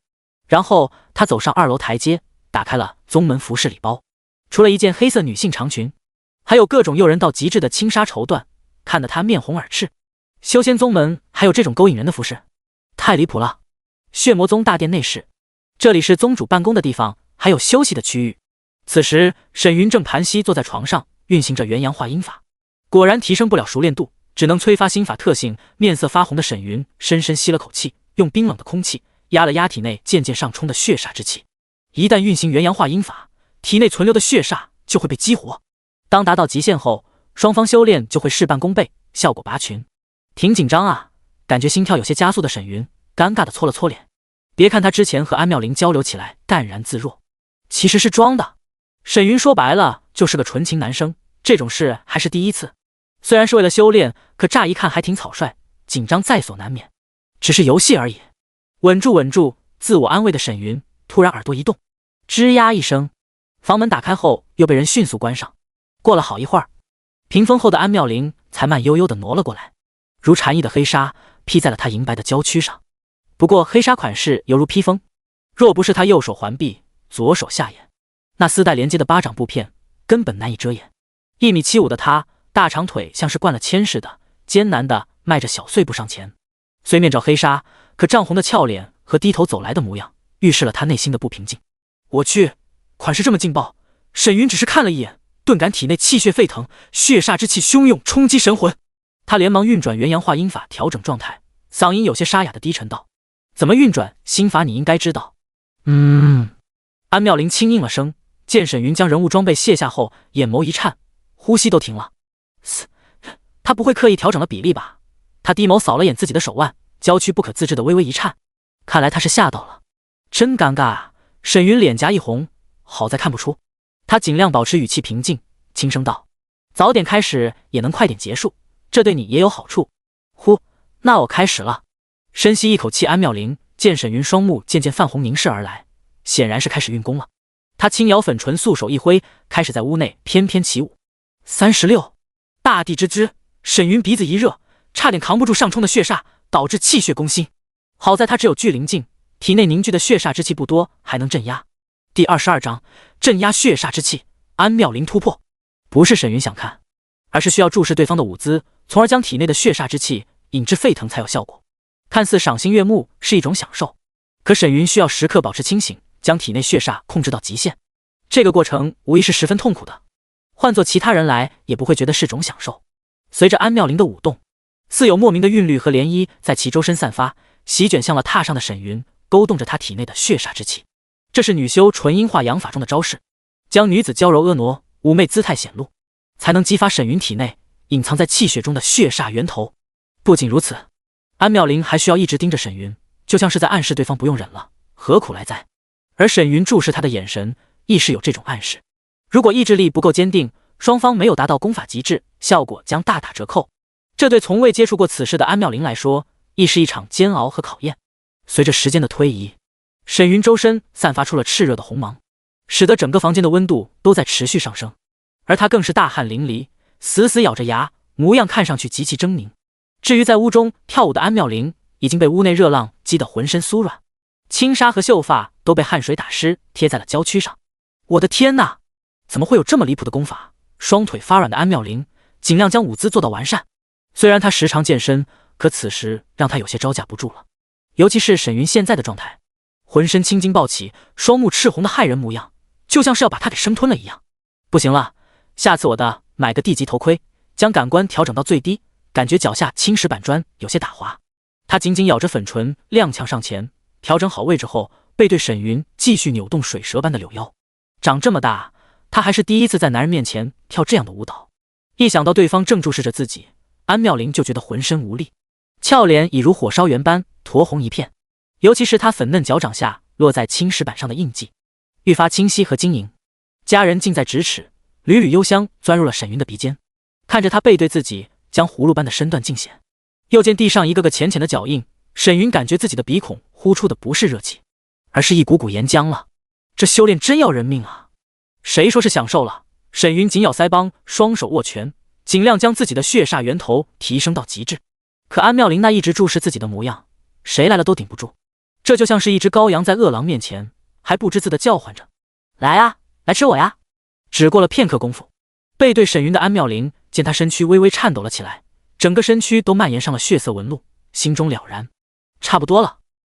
A: 然后他走上2楼台阶，打开了宗门服饰礼包，除了一件黑色女性长裙，还有各种诱人到极致的轻纱绸缎，看得他面红耳赤。修仙宗门还有这种勾引人的服饰，太离谱了。血魔宗大殿内室，这里是宗主办公的地方，还有休息的区域。此时沈云正盘膝坐在床上，运行着元阳化阴法，果然提升不了熟练度，只能催发心法特性。面色发红的沈云深深吸了口气，用冰冷的空气压了压体内渐渐上冲的血煞之气。一旦运行元阳化阴法，体内存留的血煞就会被激活。当达到极限后，双方修炼就会事半功倍，效果拔群。挺紧张啊，感觉心跳有些加速的沈云尴尬地搓了搓脸。别看他之前和安妙龄交流起来淡然自若，其实是装的。沈云说白了就是个纯情男生，这种事还是第一次。虽然是为了修炼，可乍一看还挺草率，紧张在所难免。只是游戏而已，稳住稳住，自我安慰的沈云突然耳朵一动，吱呀一声，房门打开后又被人迅速关上。过了好一会儿，屏风后的安妙龄才慢悠悠地挪了过来，如蝉翼的黑纱披在了她银白的娇躯上。不过黑纱款式犹如披风，若不是她右手环臂，左手下眼，那丝带连接的巴掌布片根本难以遮掩。1.75米的他，大长腿像是灌了铅似的，艰难地迈着小碎步上前。虽面罩黑纱，可涨红的俏脸和低头走来的模样，预示了他内心的不平静。我去，款式这么劲爆，沈云只是看了一眼，顿感体内气血沸腾，血煞之气汹涌冲击神魂。他连忙运转元阳化阴法调整状态，嗓音有些沙哑的低沉道：“怎么运转心法你应该知道。”安妙龄轻应了声，见沈云将人物装备卸下后，眼眸一颤，呼吸都停了。他不会刻意调整了比例吧？他低眸扫了眼自己的手腕，娇躯不可自制的微微一颤，看来他是吓到了。真尴尬啊！沈云脸颊一红，好在看不出。他尽量保持语气平静，轻声道：“早点开始也能快点结束，这对你也有好处。”那我开始了。深吸一口气，安妙龄见沈云双目渐渐泛红，凝视而来，显然是开始运功了。他轻咬粉唇，素手一挥，开始在屋内翩翩起舞。36，大地之之！沈云鼻子一热，差点扛不住上冲的血煞，导致气血攻心。好在他只有聚灵境，体内凝聚的血煞之气不多，还能镇压。第22章，镇压血煞之气。安妙龄突破，不是沈云想看，而是需要注视对方的舞姿，从而将体内的血煞之气引至沸腾才有效果。看似赏心悦目，是一种享受，可沈云需要时刻保持清醒，将体内血煞控制到极限。这个过程无疑是十分痛苦的，换做其他人来也不会觉得是种享受。随着安妙龄的舞动，似有莫名的韵律和涟漪在其周身散发，席卷向了榻上的沈云，勾动着他体内的血煞之气。这是女修纯阴化阳法中的招式，将女子娇柔婀娜、妩媚姿态显露，才能激发沈云体内隐藏在气血中的血煞源头。不仅如此，安妙龄还需要一直盯着沈云，就像是在暗示对方不用忍了，何苦来哉。而沈云注视他的眼神亦是有这种暗示。如果意志力不够坚定，双方没有达到功法极致，效果将大打折扣。这对从未接触过此事的安妙龄来说，亦是一场煎熬和考验。随着时间的推移，沈云周身散发出了炽热的红芒，使得整个房间的温度都在持续上升，而他更是大汗淋漓，死死咬着牙，模样看上去极其狰狞。至于在屋中跳舞的安妙龄，已经被屋内热浪激得浑身酥软，轻纱和秀发都被汗水打湿，贴在了娇躯上。我的天哪，怎么会有这么离谱的功法？双腿发软的安妙龄尽量将舞姿做到完善。虽然他时常健身，可此时让他有些招架不住了。尤其是沈云现在的状态，浑身青筋暴起，双目赤红的骇人模样，就像是要把他给生吞了一样。不行了，下次我的买个地级头盔，将感官调整到最低。感觉脚下青石板砖有些打滑，他紧紧咬着粉唇，踉跄上前，调整好位置后，背对沈云继续扭动水蛇般的柳腰。长这么大，他还是第一次在男人面前跳这样的舞蹈。一想到对方正注视着自己，安妙龄就觉得浑身无力，俏脸已如火烧圆般酡红一片，尤其是他粉嫩脚掌下落在青石板上的印记，愈发清晰和晶莹。佳人近在咫尺，缕缕幽香钻入了沈云的鼻尖，看着他背对自己，将葫芦般的身段尽显，又见地上一个个浅浅的脚印，沈云感觉自己的鼻孔呼出的不是热气，而是一股股岩浆了。这修炼真要人命啊！谁说是享受了？沈云紧咬腮帮，双手握拳，尽量将自己的血煞源头提升到极致。可安妙龄那一直注视自己的模样，谁来了都顶不住。这就像是一只羔羊在饿狼面前，还不知字的叫唤着：“来啊，来吃我呀！”只过了片刻功夫，背对沈云的安妙龄见他身躯微微颤抖了起来，整个身躯都蔓延上了血色纹路，心中了然，差不多了。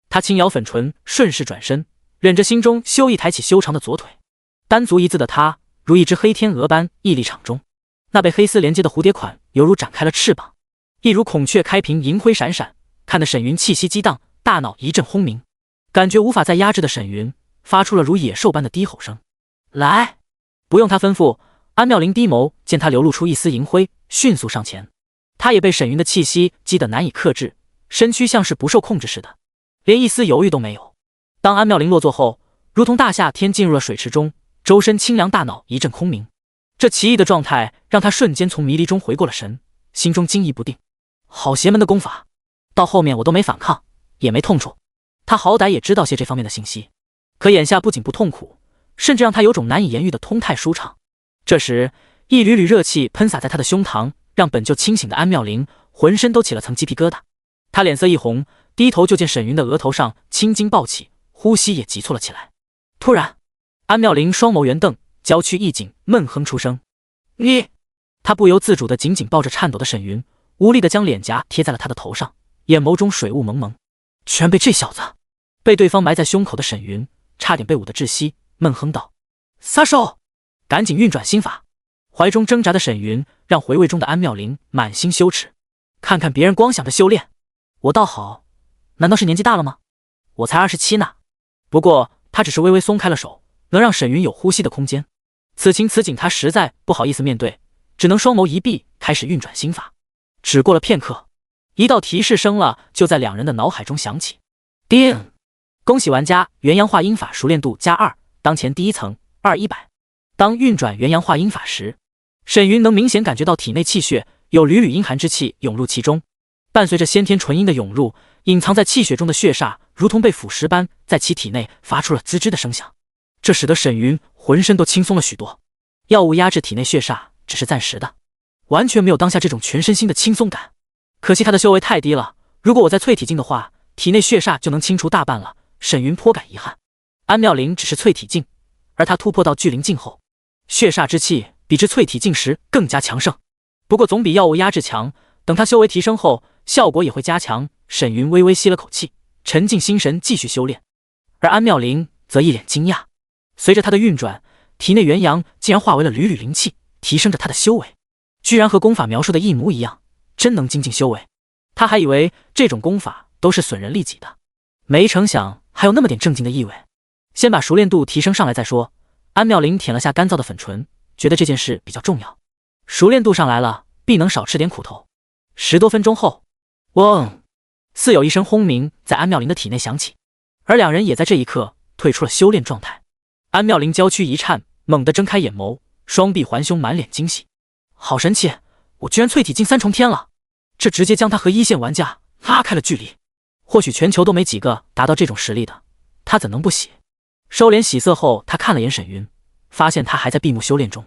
A: 他轻咬粉唇，顺势转身，忍着心中羞意抬起修长的左腿，单足一字的他如一只黑天鹅般屹立场中，那被黑丝连接的蝴蝶款犹如展开了翅膀，一如孔雀开屏，银辉闪闪，看得沈云气息激荡，大脑一阵轰鸣，感觉无法再压制的沈云发出了如野兽般的低吼声。来！不用他吩咐，安妙龄低眸见他流露出一丝银辉，迅速上前。他也被沈云的气息激得难以克制，身躯像是不受控制似的，连一丝犹豫都没有。当安妙龄落座后，如同大夏天进入了水池中，周身清凉，大脑一阵空明。这奇异的状态让他瞬间从迷离中回过了神，心中惊疑不定。好邪门的功法，到后面我都没反抗，也没痛处。他好歹也知道些这方面的信息，可眼下不仅不痛苦，甚至让他有种难以言喻的通泰舒畅。这时，一缕缕热气喷洒在他的胸膛，让本就清醒的安妙龄浑身都起了层鸡皮疙瘩。他脸色一红，低头就见沈云的额头上青筋暴起，呼吸也急促了起来。突然，安妙龄双眸圆瞪，娇躯一紧，闷哼出声：“你！”他不由自主地紧紧抱着颤抖的沈云，无力地将脸颊贴在了他的头上，眼眸中水雾蒙蒙。居然被这小子！被对方埋在胸口的沈云差点被捂得窒息，闷哼道：“撒手！”赶紧运转心法。怀中挣扎的沈云让回味中的安妙龄满心羞耻。看看别人光想着修炼，我倒好，难道是年纪大了吗？我才27呢。不过他只是微微松开了手，能让沈云有呼吸的空间。此情此景，他实在不好意思面对，只能双眸一闭，开始运转心法。只过了片刻，一道提示声了就在两人的脑海中响起。叮！恭喜玩家元阳化阴法熟练度+2，当前第1层200。当运转元阳化阴法时，沈云能明显感觉到体内气血有缕缕阴寒之气涌入其中，伴随着先天纯阴的涌入，隐藏在气血中的血煞如同被腐蚀般在其体内发出了滋吱的声响，这使得沈云浑身都轻松了许多。药物压制体内血煞只是暂时的，完全没有当下这种全身心的轻松感。可惜他的修为太低了，如果我在淬体境的话，体内血煞就能清除大半了。沈云颇感遗憾。安妙龄只是淬体境，而他突破到聚灵境后，血煞之气比之淬体境时更加强盛。不过总比药物压制强，等他修为提升后，效果也会加强。沈云微微吸了口气，沉静心神继续修炼。而安妙龄则一脸惊讶，随着他的运转，体内元阳竟然化为了缕缕灵气，提升着他的修为，居然和功法描述的一模一样，真能精进修为。他还以为这种功法都是损人利己的，没成想还有那么点正经的意味。先把熟练度提升上来再说。安妙龄舔了下干燥的粉唇，觉得这件事比较重要。熟练度上来了，必能少吃点苦头。10多分钟后，嗡，似有一声轰鸣在安妙龄的体内响起，而两人也在这一刻退出了修炼状态。安妙龄娇躯一颤，猛地睁开眼眸，双臂环胸，满脸惊喜。好神奇，我居然淬体境3重天了！这直接将他和一线玩家拉开了距离。或许全球都没几个达到这种实力的，他怎能不喜？收敛喜色后，他看了眼沈云，发现他还在闭目修炼中。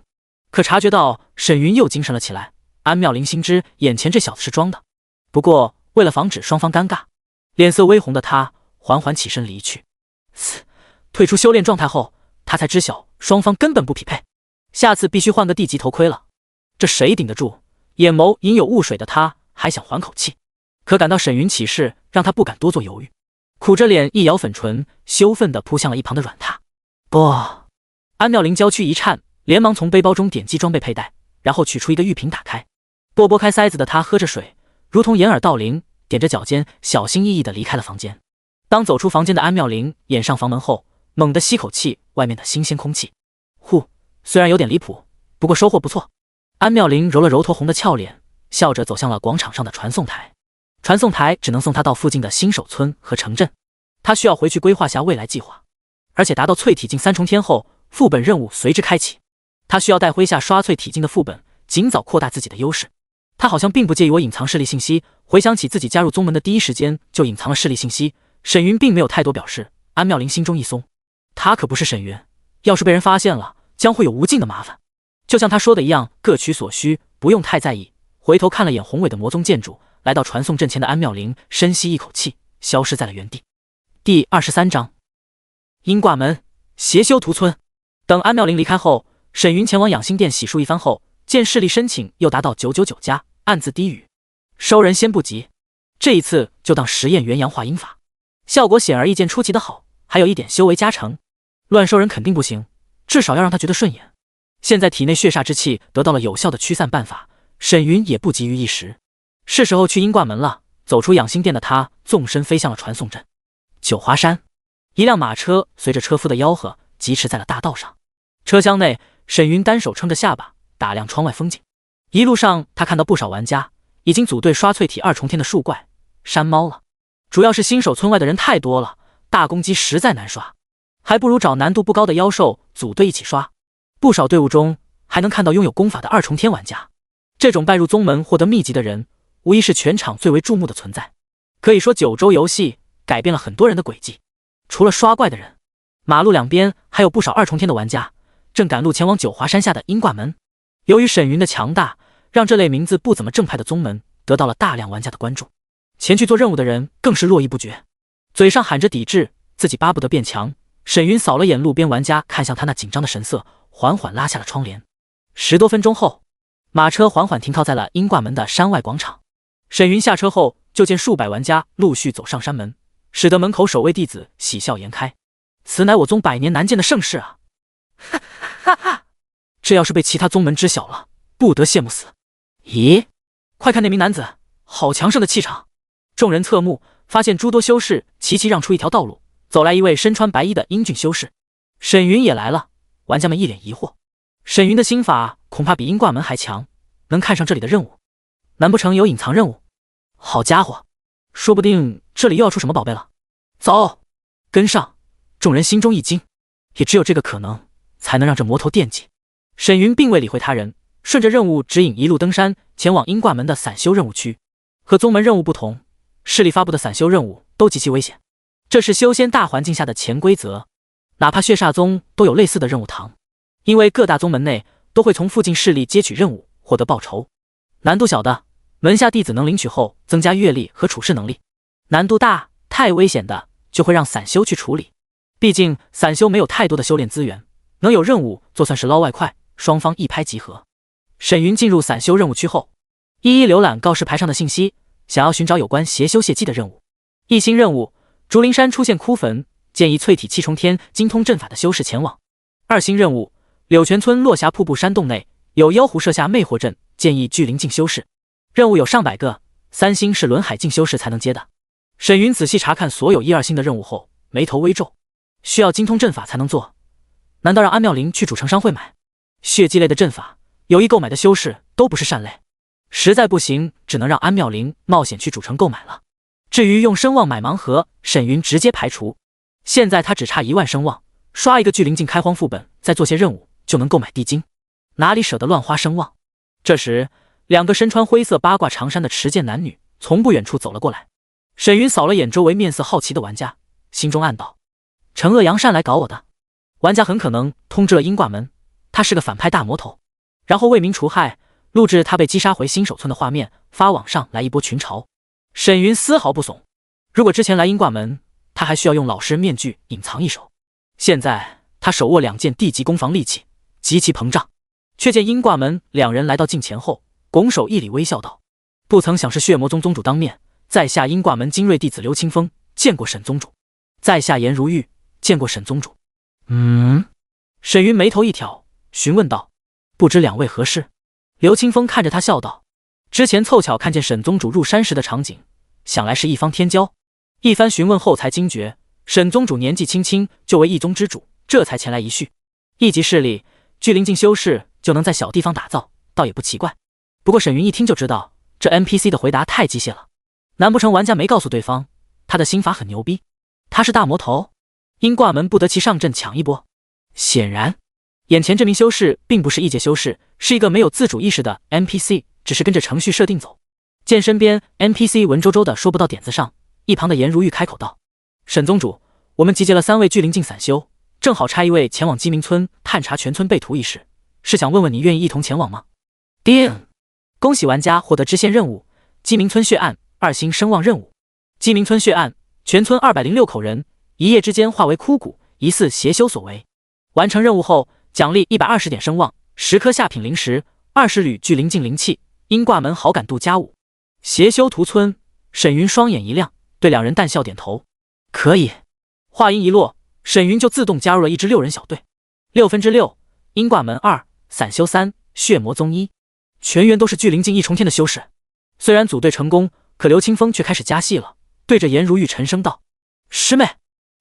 A: 可察觉到沈云又精神了起来，安妙龄心知眼前这小子是装的。不过为了防止双方尴尬，脸色微红的他缓缓起身离去。退出修炼状态后，他才知晓双方根本不匹配，下次必须换个地级头盔了。这谁顶得住？眼眸隐有雾水的他还想缓口气，可感到沈云起势，让他不敢多做犹豫。苦着脸一咬粉唇，羞愤地扑向了一旁的软榻。不！安妙龄娇躯一颤，连忙从背包中点击装备佩戴，然后取出一个玉瓶打开。拨开塞子的他喝着水，如同掩耳盗铃，踮着脚尖小心翼翼地离开了房间。当走出房间的安妙龄掩上房门后，猛地吸口气外面的新鲜空气。虽然有点离谱，不过收获不错。安妙龄揉了揉酡红的俏脸，笑着走向了广场上的传送台。传送台只能送他到附近的新手村和城镇，他需要回去规划下未来计划。而且达到淬体境3重天后，副本任务随之开启，他需要带麾下刷淬体境的副本，尽早扩大自己的优势。他好像并不介意我隐藏势力信息，回想起自己加入宗门的第一时间就隐藏了势力信息，沈云并没有太多表示。安妙龄心中一松，他可不是沈云，要是被人发现了，将会有无尽的麻烦。就像他说的一样，各取所需，不用太在意。回头看了眼宏伟的魔宗建筑，来到传送阵前的安妙龄深吸一口气，消失在了原地。第23章阴卦门邪修屠村。等安妙龄离开后，沈云前往养心殿洗漱一番后，见势力申请又达到999加，暗自低语：收人先不急，这一次就当实验元阳化阴法，效果显而易见出奇的好，还有一点修为加成。乱收人肯定不行，至少要让他觉得顺眼。现在体内血煞之气得到了有效的驱散办法，沈云也不急于一时，是时候去阴卦门了。走出养心殿的他纵身飞向了传送阵。九华山，一辆马车随着车夫的吆喝疾驰在了大道上。车厢内，沈云单手撑着下巴打量窗外风景。一路上他看到不少玩家已经组队刷淬体2重天的树怪、山猫了，主要是新手村外的人太多了，大公鸡实在难刷，还不如找难度不高的妖兽组队一起刷。不少队伍中还能看到拥有功法的2重天玩家，这种拜入宗门获得秘籍的人无疑是全场最为注目的存在。可以说9周游戏改变了很多人的轨迹。除了刷怪的人，马路两边还有不少2重天的玩家正赶路前往九华山下的阴卦门。由于沈云的强大，让这类名字不怎么正派的宗门得到了大量玩家的关注，前去做任务的人更是络绎不绝，嘴上喊着抵制，自己巴不得变强。沈云扫了眼路边玩家看向他那紧张的神色，缓缓拉下了窗帘。10多分钟后，马车缓缓停靠在了鹰挂门的山外广场。沈云下车后，就见数百玩家陆续走上山门，使得门口守卫弟子喜笑颜开。此乃我宗100年难见的盛世啊！哈哈哈！这要是被其他宗门知晓了，不得羡慕死！咦，快看那名男子，好强盛的气场！众人侧目，发现诸多修士齐齐让出一条道路，走来一位身穿白衣的英俊修士。沈云也来了，玩家们一脸疑惑。沈云的心法恐怕比鹰挂门还强，能看上这里的任务，难不成有隐藏任务？好家伙，说不定这里又要出什么宝贝了。走，跟上！众人心中一惊，也只有这个可能，才能让这魔头惦记。沈云并未理会他人，顺着任务指引一路登山，前往鹰挂门的散修任务区。和宗门任务不同，势力发布的散修任务都极其危险，这是修仙大环境下的潜规则。哪怕血煞宗都有类似的任务堂，因为各大宗门内都会从附近势力接取任务，获得报酬。难度小的，门下弟子能领取后增加阅历和处事能力；难度大、太危险的，就会让散修去处理。毕竟散修没有太多的修炼资源，能有任务做算是捞外快，双方一拍即合。沈云进入散修任务区后，一一浏览告示牌上的信息，想要寻找有关邪修泄迹的任务。一星任务：竹林山出现枯坟，建议淬体气冲天、精通阵法的修士前往。2星任务：柳泉村落霞瀑布山洞内有妖狐设下魅惑阵，建议聚灵境修士。任务有上百个，3星是轮海境修士才能接的。沈云仔细查看所有1、2星的任务后，眉头微皱。需要精通阵法才能做，难道让安妙龄去主城商会买？血迹类的阵法，有意购买的修士都不是善类，实在不行，只能让安妙龄冒险去主城购买了。至于用声望买盲盒，沈云直接排除。现在他只差1万声望，刷一个聚灵境开荒副本，再做些任务就能购买地精，哪里舍得乱花声望？这时，2个身穿灰色八卦长衫的持剑男女从不远处走了过来。沈云扫了眼周围面色好奇的玩家，心中暗道：惩恶扬善来搞我的玩家很可能通知了鹰挂门，他是个反派大魔头，然后为民除害，录制他被击杀回新手村的画面，发网上来一波群嘲。沈云丝毫不怂，如果之前来鹰挂门，他还需要用老师面具隐藏一手，现在他手握2件地级攻防利器，极其膨胀。却见鹰挂门2人来到近前后，拱手一礼，微笑道：不曾想是血魔宗宗主当面，在下鹰挂门精锐弟子刘清风，见过沈宗主。在下颜如玉，见过沈宗主。沈云眉头一挑，询问道：不知2位何事？刘清风看着他笑道：之前凑巧看见沈宗主入山时的场景，想来是一方天骄。一番询问后才惊觉，沈宗主年纪轻轻就为一宗之主，这才前来一叙。一级势力，聚灵境修士就能在小地方打造，倒也不奇怪。不过沈云一听就知道，这 NPC 的回答太机械了，难不成玩家没告诉对方，他的心法很牛逼？他是大魔头？鹰挂门不得其上阵抢一波？显然，眼前这名修士并不是异界修士，是一个没有自主意识的 NPC， 只是跟着程序设定走。见身边 NPC 文绉绉的说不到点子上，一旁的颜如玉开口道：沈宗主，我们集结了3位聚灵境散修，正好差一位前往鸡鸣村探查全村被屠一事，是想问问你愿意一同前往吗？叮！恭喜玩家获得支线任务：鸡鸣村血案2星声望任务。鸡鸣村血案，全村206口人一夜之间化为枯骨，疑似邪修所为。完成任务后，奖励120点声望，10颗下品灵石，20缕聚灵境灵器，鹰挂门好感度+5。邪修屠村，沈云双眼一亮，对2人淡笑点头：可以。话音一落，沈云就自动加入了一支6人小队。6/6，鹰挂门2，散修3，血魔宗1，全员都是聚灵境1重天的修士。虽然组队成功，可刘清风却开始加戏了，对着颜如玉沉声道：师妹，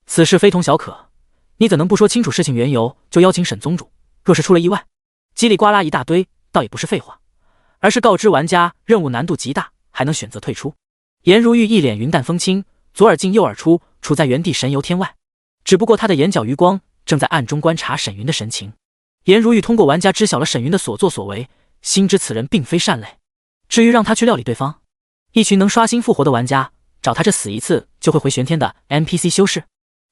A: 此事非同小可，你怎能不说清楚事情缘由就邀请沈宗主？若是出了意外，叽里呱啦一大堆，倒也不是废话，而是告知玩家任务难度极大，还能选择退出。颜如玉一脸云淡风轻，左耳进右耳出，处在原地神游天外。只不过他的眼角余光正在暗中观察沈云的神情。颜如玉通过玩家知晓了沈云的所作所为，心知此人并非善类。至于让他去料理对方，一群能刷新复活的玩家，找他这死一次就会回玄天的 NPC 修士，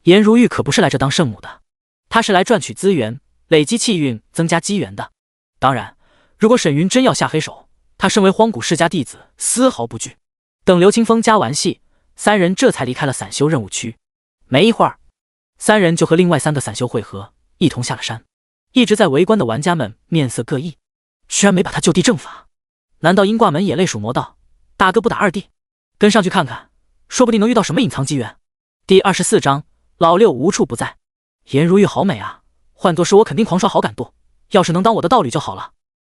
A: 颜如玉可不是来这当圣母的，他是来赚取资源，累积气运，增加机缘的。当然，如果沈云真要下黑手，他身为荒古世家弟子，丝毫不惧。等刘清风加完戏，3人这才离开了散修任务区。没一会儿，3人就和另外3个散修会合，一同下了山。一直在围观的玩家们面色各异，居然没把他就地正法。难道殷挂门也泪属魔道：大哥不打二弟，跟上去看看，说不定能遇到什么隐藏机缘。第24章，老六无处不在。颜如玉好美啊，换作是我肯定狂刷好感度，要是能当我的道侣就好了。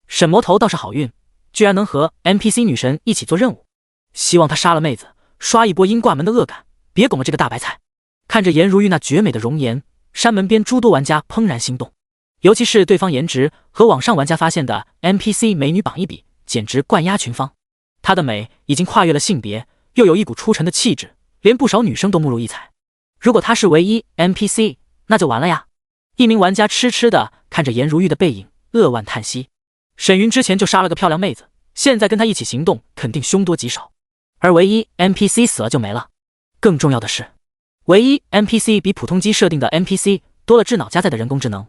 A: 沈魔头倒是好运，居然能和 NPC 女神一起做任务。希望他杀了妹子，刷一波殷挂门的恶感，别拱了这个大白菜。看着颜如玉那绝美的容颜，山门边诸多玩家怦然心动，尤其是对方颜值和网上玩家发现的 NPC 美女榜一比，简直冠压群芳。她的美已经跨越了性别，又有一股出尘的气质，连不少女生都目露异彩。如果她是唯一 NPC， 那就完了呀！一名玩家痴痴地看着颜如玉的背影，扼腕叹息。沈云之前就杀了个漂亮妹子，现在跟她一起行动，肯定凶多吉少。而唯一 NPC 死了就没了。更重要的是，唯一 NPC 比普通机设定的 NPC 多了智脑加载的人工智能。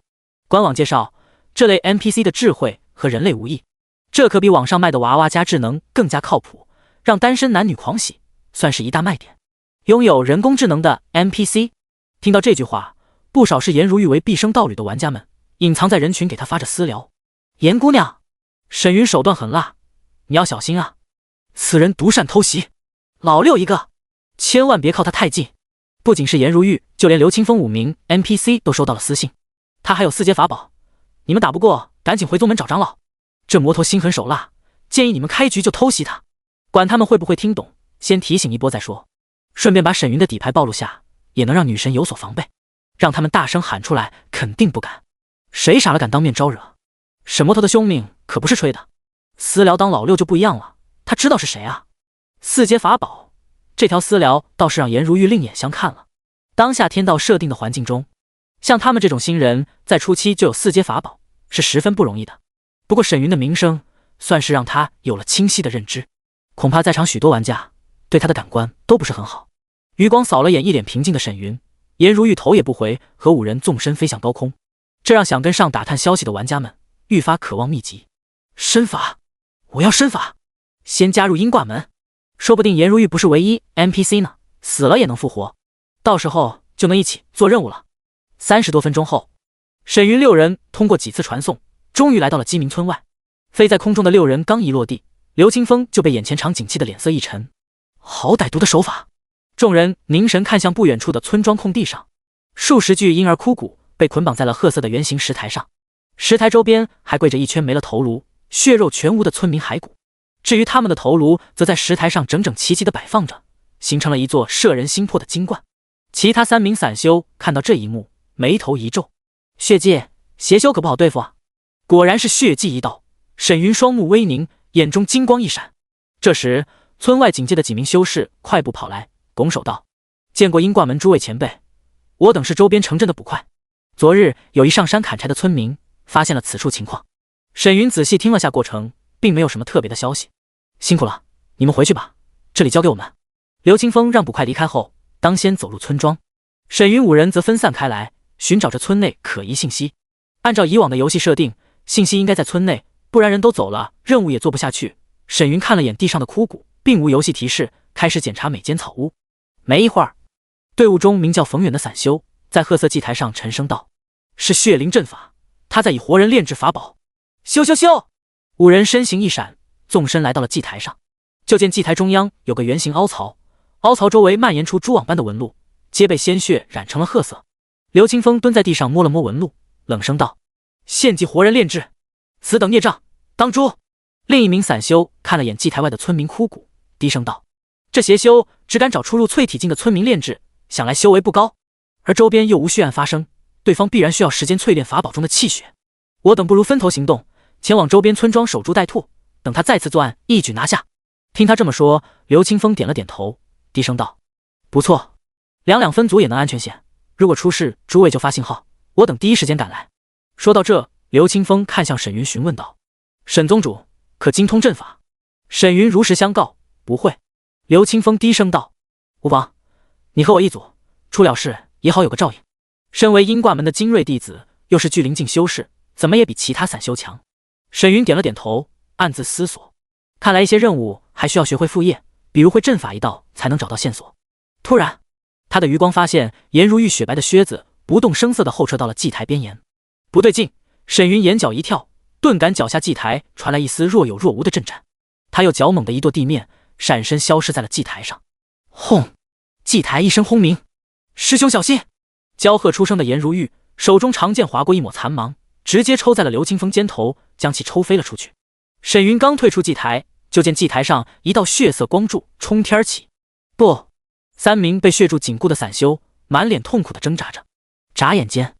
A: 官网介绍，这类 NPC 的智慧和人类无异，这可比网上卖的娃娃加智能更加靠谱，让单身男女狂喜，算是一大卖点。拥有人工智能的 NPC。 听到这句话，不少视颜如玉为毕生道侣的玩家们隐藏在人群给他发着私聊。颜姑娘，沈云手段狠辣，你要小心啊，此人独善偷袭，老六一个，千万别靠他太近。不仅是颜如玉，就连刘清风5名 NPC 都收到了私信。他还有4阶法宝，你们打不过赶紧回宗门找长老。这魔头心狠手辣，建议你们开局就偷袭他。管他们会不会听懂，先提醒一波再说。顺便把沈云的底牌暴露下，也能让女神有所防备，让他们大声喊出来，肯定不敢。谁傻了敢当面招惹？沈魔头的凶命可不是吹的。私聊当老六就不一样了，他知道是谁啊。4阶法宝，这条私聊倒是让颜如玉另眼相看了。当下天道设定的环境中，像他们这种新人在初期就有4阶法宝是十分不容易的。不过沈云的名声算是让他有了清晰的认知，恐怕在场许多玩家对他的感官都不是很好。余光扫了眼一脸平静的沈云，颜如玉头也不回，和5人纵身飞向高空，这让想跟上打探消息的玩家们愈发渴望秘籍。身法，我要身法，先加入阴挂门，说不定颜如玉不是唯一 NPC 呢，死了也能复活，到时候就能一起做任务了。30多分钟后，沈云6人通过几次传送，终于来到了鸡鸣村外。飞在空中的6人刚一落地，刘清风就被眼前场景气的脸色一沉。好歹毒的手法！众人凝神看向不远处的村庄空地上，数十具婴儿枯骨被捆绑在了褐色的圆形石台上，石台周边还跪着一圈没了头颅、血肉全无的村民骸骨。至于他们的头颅，则在石台上整整齐齐地摆放着，形成了一座摄人心魄的金冠。其他3名散修看到这一幕，眉头一皱，血迹邪修可不好对付啊！果然是血迹一道，沈云双目微凝，眼中金光一闪。这时，村外警戒的几名修士快步跑来，拱手道：“见过阴挂门诸位前辈，我等是周边城镇的捕快。昨日有一上山砍柴的村民发现了此处情况。”沈云仔细听了下过程，并没有什么特别的消息。辛苦了，你们回去吧，这里交给我们。刘清风让捕快离开后，当先走入村庄。沈云5人则分散开来，寻找着村内可疑信息。按照以往的游戏设定，信息应该在村内，不然人都走了，任务也做不下去。沈云看了眼地上的枯骨，并无游戏提示，开始检查每间草屋。没一会儿，队伍中名叫冯远的散修在褐色祭台上沉声道：“是血灵阵法，他在以活人炼制法宝。”咻咻咻！5人身形一闪，纵身来到了祭台上。就见祭台中央有个圆形凹槽，凹槽周围蔓延出蛛网般的纹路，皆被鲜血染成了褐色。刘清风蹲在地上摸了摸纹路，冷声道：“献祭活人炼制，此等孽障，当诛！”另一名散修看了眼祭台外的村民枯骨，低声道：“这邪修只敢找出入淬体境的村民炼制，想来修为不高，而周边又无血案发生，对方必然需要时间淬炼法宝中的气血。我等不如分头行动，前往周边村庄守株待兔，等他再次作案，一举拿下。”听他这么说，刘清风点了点头，低声道：“不错，两分组也能安全险。如果出事，诸位就发信号，我等第一时间赶来。”说到这，刘清风看向沈云询问道：“沈宗主可精通阵法？”沈云如实相告：“不会。”刘清风低声道：“无妨，你和我一组，出了事也好有个照应。身为阴挂门的精锐弟子，又是巨灵境修士，怎么也比其他散修强。”沈云点了点头，暗自思索，看来一些任务还需要学会副业，比如会阵法一道才能找到线索。突然，他的余光发现颜如玉雪白的靴子不动声色地后撤到了祭台边沿。不对劲，沈云眼角一跳，顿感脚下祭台传来一丝若有若无的震颤，他又脚猛地一跺地面，闪身消失在了祭台上。轰！祭台一声轰鸣，师兄小心！娇喝出声的颜如玉手中长剑划过一抹残芒，直接抽在了刘清风肩头，将其抽飞了出去。沈云刚退出祭台，就见祭台上一道血色光柱冲天起。不！3名被血柱紧箍的散修满脸痛苦地挣扎着，眨眼间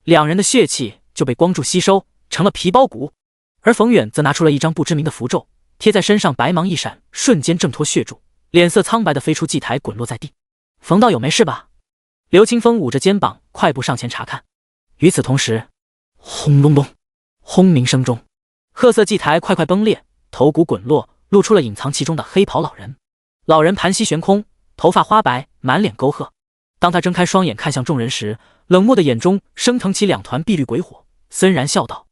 A: 2人的血气就被光柱吸收成了皮包骨，而冯远则拿出了一张不知名的符咒，贴在身上，白芒一闪，瞬间挣脱血柱，脸色苍白的飞出祭台，滚落在地。冯道友没事吧？刘清风捂着肩膀快步上前查看。与此同时，轰隆隆，轰鸣声中，褐色祭台快快崩裂，头骨滚落，露出了隐藏其中的黑袍老人。老人盘膝悬空，头发花白，满脸沟壑。当他睁开双眼看向众人时，冷漠的眼中升腾起2团碧绿鬼火，森然笑道：“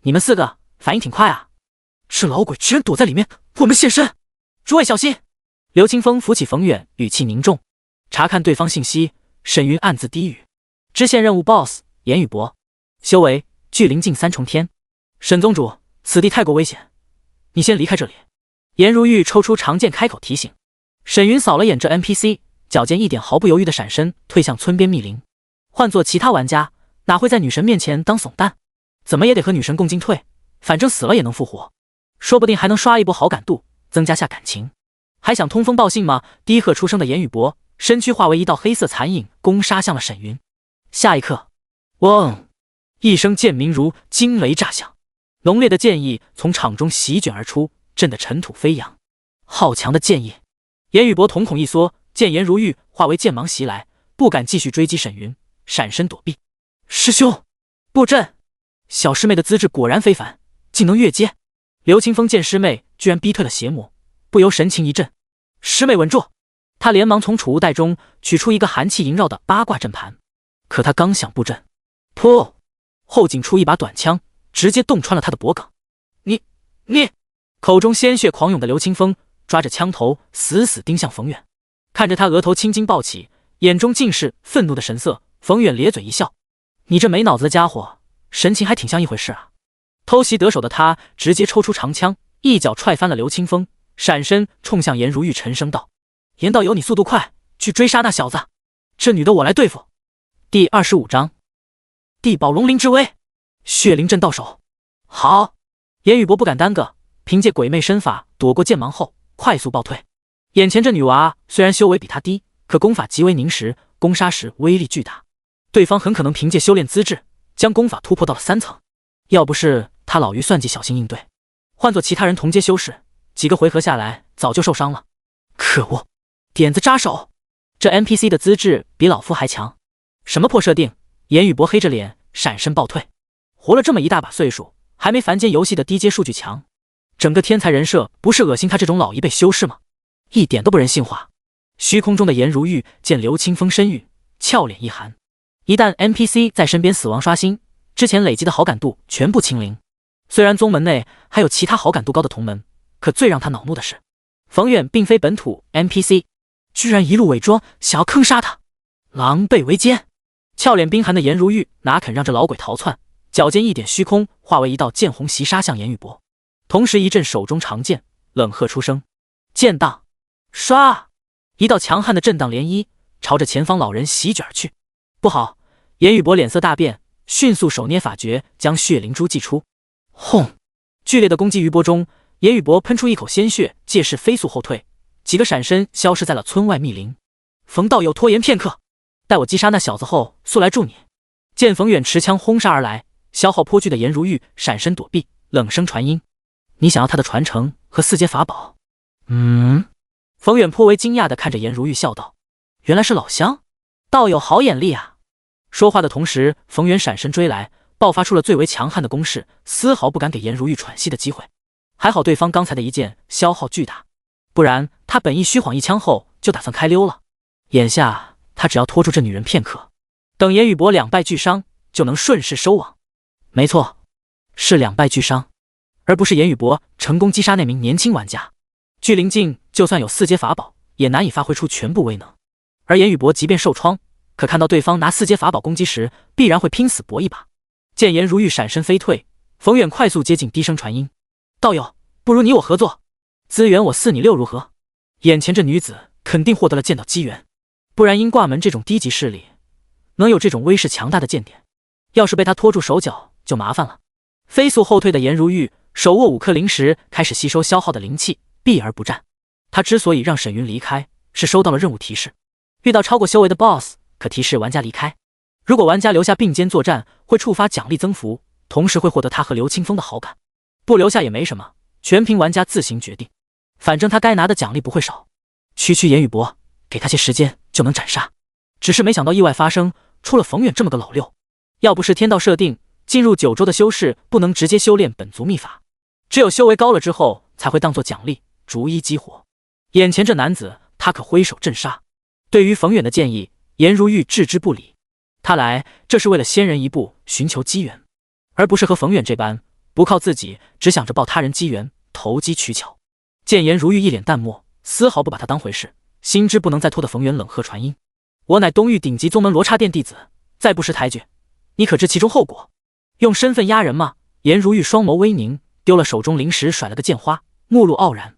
A: 你们4个反应挺快啊！这老鬼居然躲在里面，我们现身！诸位小心！”刘清风扶起冯远，语气凝重，查看对方信息。沈云暗自低语：“支线任务 BOSS 严宇博，修为距临近3重天。沈宗主，此地太过危险，你先离开这里。”颜如玉抽出长剑开口提醒。沈云扫了眼这 NPC， 脚尖一点毫不犹豫的闪身退向村边密林。换做其他玩家，哪会在女神面前当怂蛋？怎么也得和女神共进退，反正死了也能复活，说不定还能刷一波好感度，增加下感情。还想通风报信吗？低喝出声的严宇博身躯化为一道黑色残影，攻杀向了沈云。下一刻，嗡！一声剑鸣如惊雷炸响，浓烈的剑意从场中席卷而出，震得尘土飞扬。好强的剑意！严宇博瞳孔一缩，见颜如玉化为剑芒袭来，不敢继续追击沈云，闪身躲避。师兄，布阵！小师妹的资质果然非凡，竟能越阶。刘清风见师妹居然逼退了邪魔，不由神情一震。师妹稳住！他连忙从储物袋中取出一个寒气萦绕的八卦阵盘，可他刚想布阵，噗！后颈出一把短枪，直接洞穿了他的脖颈。你！口中鲜血狂涌的刘清风抓着枪头死死盯向冯远，看着他额头青筋暴起，眼中尽是愤怒的神色。冯远咧嘴一笑：“你这没脑子的家伙，神情还挺像一回事啊。”偷袭得手的他直接抽出长枪，一脚踹翻了刘清风，闪身冲向颜如玉，沉声道：“颜道友，你速度快，去追杀那小子，这女的我来对付。”第25章地宝龙鳞之威，血灵阵到手。好！颜宇博不敢耽搁，凭借鬼魅身法躲过剑芒后快速暴退。眼前这女娃虽然修为比他低，可功法极为凝实，攻杀时威力巨大。对方很可能凭借修炼资质将功法突破到了3层，要不是他老于算计，小心应对，换做其他人同阶修士，几个回合下来早就受伤了。可恶，点子扎手！这 NPC 的资质比老夫还强，什么破设定！颜宇博黑着脸闪身暴退。活了这么一大把岁数，还没凡间游戏的低阶数据强，整个天才人设不是恶心他这种老一辈修士吗？一点都不人性化。虚空中的颜如玉见刘清风身陨，俏脸一寒。一旦 NPC 在身边死亡刷新，之前累积的好感度全部清零。虽然宗门内还有其他好感度高的同门，可最让他恼怒的是，冯远并非本土 NPC， 居然一路伪装想要坑杀他，狼狈为奸。俏脸冰寒的颜如玉哪肯让这老鬼逃窜，脚尖一点虚空，化为一道剑红袭杀向颜宇博，同时一阵手中长剑冷喝出声：“剑荡！”唰！一道强悍的震荡涟漪朝着前方老人席卷而去。不好！颜宇博脸色大变，迅速手捏法诀，将血灵珠祭出。轰！剧烈的攻击余波中，颜宇博喷出一口鲜血，借势飞速后退，几个闪身消失在了村外密林。冯道友拖延片刻，待我击杀那小子后，速来助你。见冯远持枪轰杀而来，消耗颇巨的颜如玉闪身躲避，冷声传音：“你想要他的传承和4阶法宝？”冯远颇为惊讶地看着颜如玉笑道：“原来是老乡，道友好眼力啊！”说话的同时，冯远闪身追来，爆发出了最为强悍的攻势，丝毫不敢给颜如玉喘息的机会。还好对方刚才的一剑消耗巨大，不然他本意虚晃一枪后就打算开溜了。眼下他只要拖住这女人片刻，等颜宇博2败俱伤，就能顺势收网。没错，是2败俱伤，而不是颜宇博成功击杀那名年轻玩家。距灵境就算有4阶法宝，也难以发挥出全部威能。而颜宇博即便受创，可看到对方拿4阶法宝攻击时，必然会拼死搏一把。见颜如玉闪身飞退，冯远快速接近，低声传音：“道友，不如你我合作，资源我4你6如何？”眼前这女子肯定获得了剑道机缘，不然鹰挂门这种低级势力能有这种威势强大的剑点，要是被他拖住手脚就麻烦了。飞速后退的颜如玉手握5颗灵石，开始吸收消耗的灵气，避而不战。他之所以让沈云离开，是收到了任务提示，遇到超过修为的 BOSS 可提示玩家离开。如果玩家留下并肩作战，会触发奖励增幅，同时会获得他和刘清风的好感。不留下也没什么，全凭玩家自行决定。反正他该拿的奖励不会少。区颜宇博，给他些时间就能斩杀。只是没想到意外发生，出了冯远这么个老六。要不是天道设定，进入9州的修士不能直接修炼本族秘法，只有修为高了之后才会当作奖励，逐一激活。眼前这男子，他可挥手镇杀。对于冯远的建议，颜如玉置之不理。他来这是为了先人一步，寻求机缘，而不是和冯远这般不靠自己，只想着抱他人机缘，投机取巧。见颜如玉一脸淡漠，丝毫不把他当回事，心知不能再拖得冯远冷喝传音：“我乃东域顶级宗门罗刹殿弟子，再不识抬举，你可知其中后果？用身份压人吗？”颜如玉双眸微凝，丢了手中灵石，甩了个剑花，目露傲然：“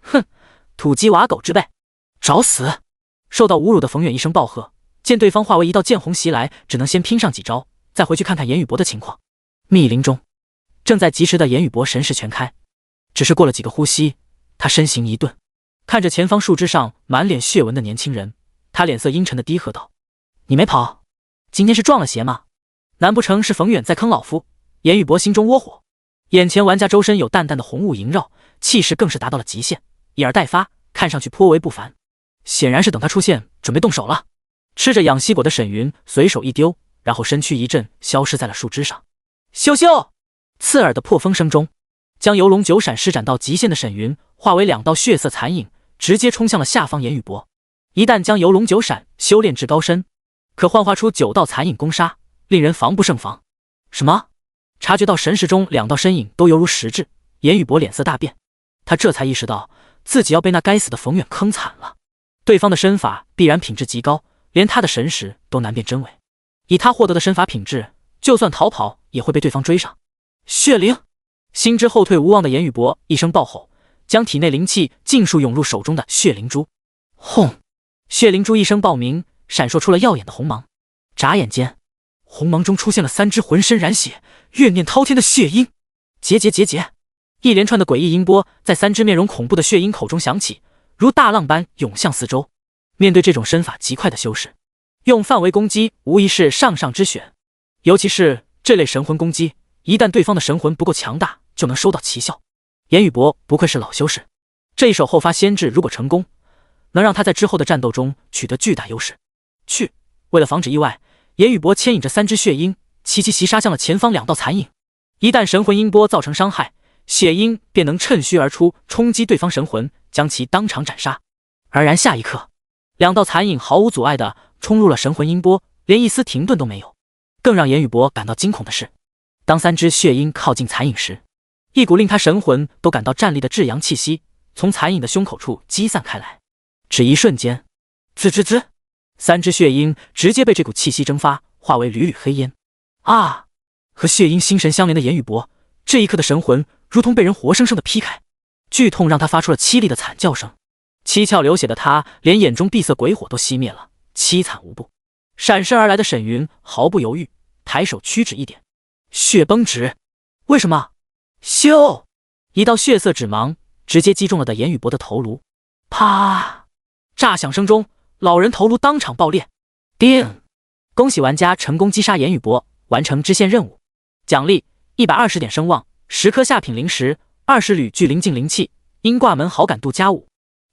A: 哼，土鸡瓦狗之辈，找死！”受到侮辱的冯远一声暴喝，见对方化为一道剑虹袭来，只能先拼上几招，再回去看看颜宇博的情况。密林中，正在疾驰的颜宇博神识全开，只是过了几个呼吸，他身形一顿，看着前方树枝上满脸血纹的年轻人，他脸色阴沉的低喝道：“你没跑，今天是撞了邪吗？难不成是冯远在坑老夫？”颜宇博心中窝火，眼前玩家周身有淡淡的红雾萦绕，气势更是达到了极限，以尔待发，看上去颇为不凡。显然是等他出现，准备动手了。吃着养息果的沈云随手一丢，然后身躯一震，消失在了树枝上。咻咻！刺耳的破风声中，将游龙九闪施展到极限的沈云化为2道血色残影，直接冲向了下方颜宇博。一旦将游龙九闪修炼至高深，可幻化出9道残影攻杀，令人防不胜防。什么？察觉到神识中2道身影都犹如实质，颜宇博脸色大变，他这才意识到自己要被那该死的冯远坑惨了。对方的身法必然品质极高，连他的神识都难辨真伪。以他获得的身法品质，就算逃跑也会被对方追上。血灵！心知后退无望的颜宇博一声暴吼，将体内灵气尽数涌入手中的血灵珠。轰！血灵珠一声爆鸣，闪烁出了耀眼的红芒。眨眼间，红芒中出现了3只浑身染血、怨念滔天的血鹰。结！一连串的诡异音波在3只面容恐怖的血鹰口中响起，如大浪般涌向四周。面对这种身法极快的修士，用范围攻击无疑是上之选，尤其是这类神魂攻击，一旦对方的神魂不够强大，就能收到奇效。颜宇博不愧是老修士，这一手后发先至如果成功，能让他在之后的战斗中取得巨大优势。为了防止意外，颜宇博牵引着3只血鹰，齐齐袭杀向了前方2道残影。一旦神魂音波造成伤害，血鹰便能趁虚而出，冲击对方神魂，将其当场斩杀。而然下一刻，2道残影毫无阻碍地冲入了神魂音波，连一丝停顿都没有。更让颜宇博感到惊恐的是，当3只血鹰靠近残影时，一股令他神魂都感到战栗的至阳气息从残影的胸口处积散开来。只一瞬间，滋吱吱，3只血鹰直接被这股气息蒸发，化为缕缕黑烟。啊！和血鹰心神相连的颜宇博，这一刻的神魂如同被人活生生的劈开，剧痛让他发出了凄厉的惨叫声。七窍流血的他，连眼中闭塞鬼火都熄灭了，凄惨无步。闪身而来的沈云毫不犹豫，抬手屈指一点，血崩指。为什么？咻！一道血色指芒直接击中了颜宇博的头颅。啪！炸响声中，老人头颅当场爆裂。叮！恭喜玩家成功击杀颜宇博，完成支线任务。奖励120点声望，10颗下品灵石，20缕聚灵境灵器，鹰挂门好感度+5。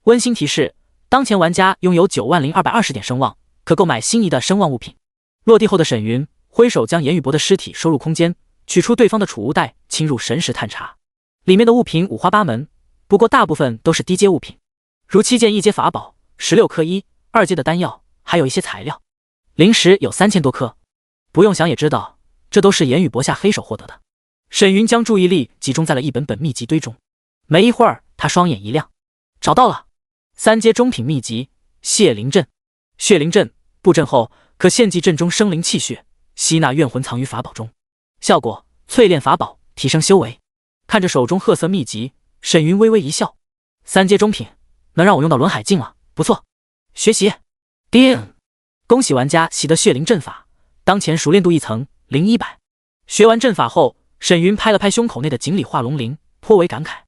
A: 温馨提示：当前玩家拥有90220点声望，可购买心仪的声望物品。落地后的沈云挥手将颜宇博的尸体收入空间，取出对方的储物袋，侵入神识探查。里面的物品五花八门，不过大部分都是低阶物品，如7件1阶法宝、16颗1、2阶的丹药，还有一些材料。灵石有3000多颗，不用想也知道，这都是颜宇博下黑手获得的。沈云将注意力集中在了一本本秘籍堆中，没一会儿，他双眼一亮，找到了3阶中品秘籍血灵阵。血灵阵布阵后，可献祭阵中生灵气血，吸纳怨魂藏于法宝中，效果淬炼法宝，提升修为。看着手中褐色秘籍，沈云微微一笑：“3阶中品，能让我用到轮海镜了，不错。”学习。叮！恭喜玩家习得血灵阵法，当前熟练度1层，0100。学完阵法后，沈云拍了拍胸口内的锦鲤化龙鳞，颇为感慨：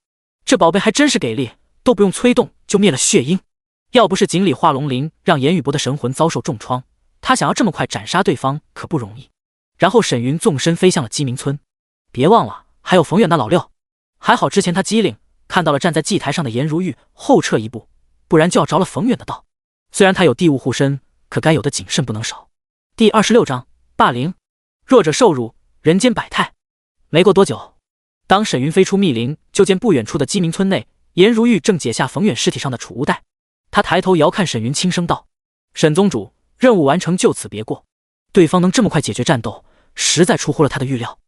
A: 这宝贝还真是给力，都不用催动就灭了血鹰。要不是锦鲤化龙鳞让严宇博的神魂遭受重创，他想要这么快斩杀对方可不容易。然后沈云纵身飞向了鸡鸣村，别忘了还有冯远那老六。还好之前他机灵，看到了站在祭台上的颜如玉，后撤一步，不然就要着了冯远的道。虽然他有地物护身，可该有的谨慎不能少。第26章霸凌，弱者受辱，人间百态。没过多久，当沈云飞出密林，就见不远处的鸡鸣村内，颜如玉正解下冯远尸体上的储物袋。他抬头遥看沈云，轻声道：“沈宗主，任务完成，就此别过。”对方能这么快解决战斗，实在出乎了他的预料。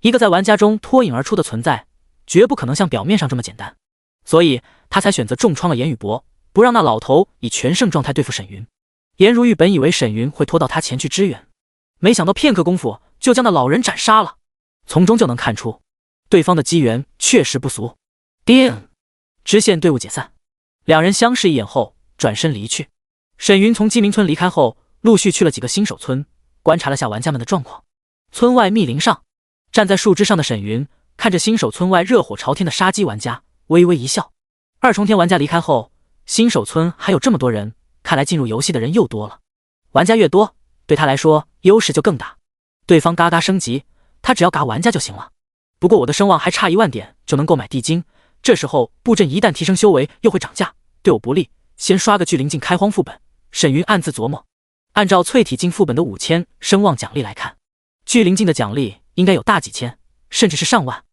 A: 一个在玩家中脱颖而出的存在，绝不可能像表面上这么简单，所以他才选择重创了严宇博，不让那老头以全胜状态对付沈云。颜如玉本以为沈云会拖到他前去支援，没想到片刻功夫就将那老人斩杀了。从中就能看出，对方的机缘确实不俗。叮！支线队伍解散，两人相视一眼后转身离去。沈云从鸡鸣村离开后，陆续去了几个新手村，观察了下玩家们的状况。村外密林上，站在树枝上的沈云看着新手村外热火朝天的杀鸡玩家，微微一笑。二重天玩家离开后，新手村还有这么多人，看来进入游戏的人又多了。玩家越多，对他来说优势就更大。对方嘎嘎升级，他只要嘎玩家就行了。不过我的声望还差1万点就能购买地精，这时候布阵一旦提升修为又会涨价，对我不利，先刷个聚灵镜开荒副本。沈云暗自琢磨，按照淬体镜副本的5000声望奖励来看，聚灵镜的奖励应该有大几千，甚至是上万。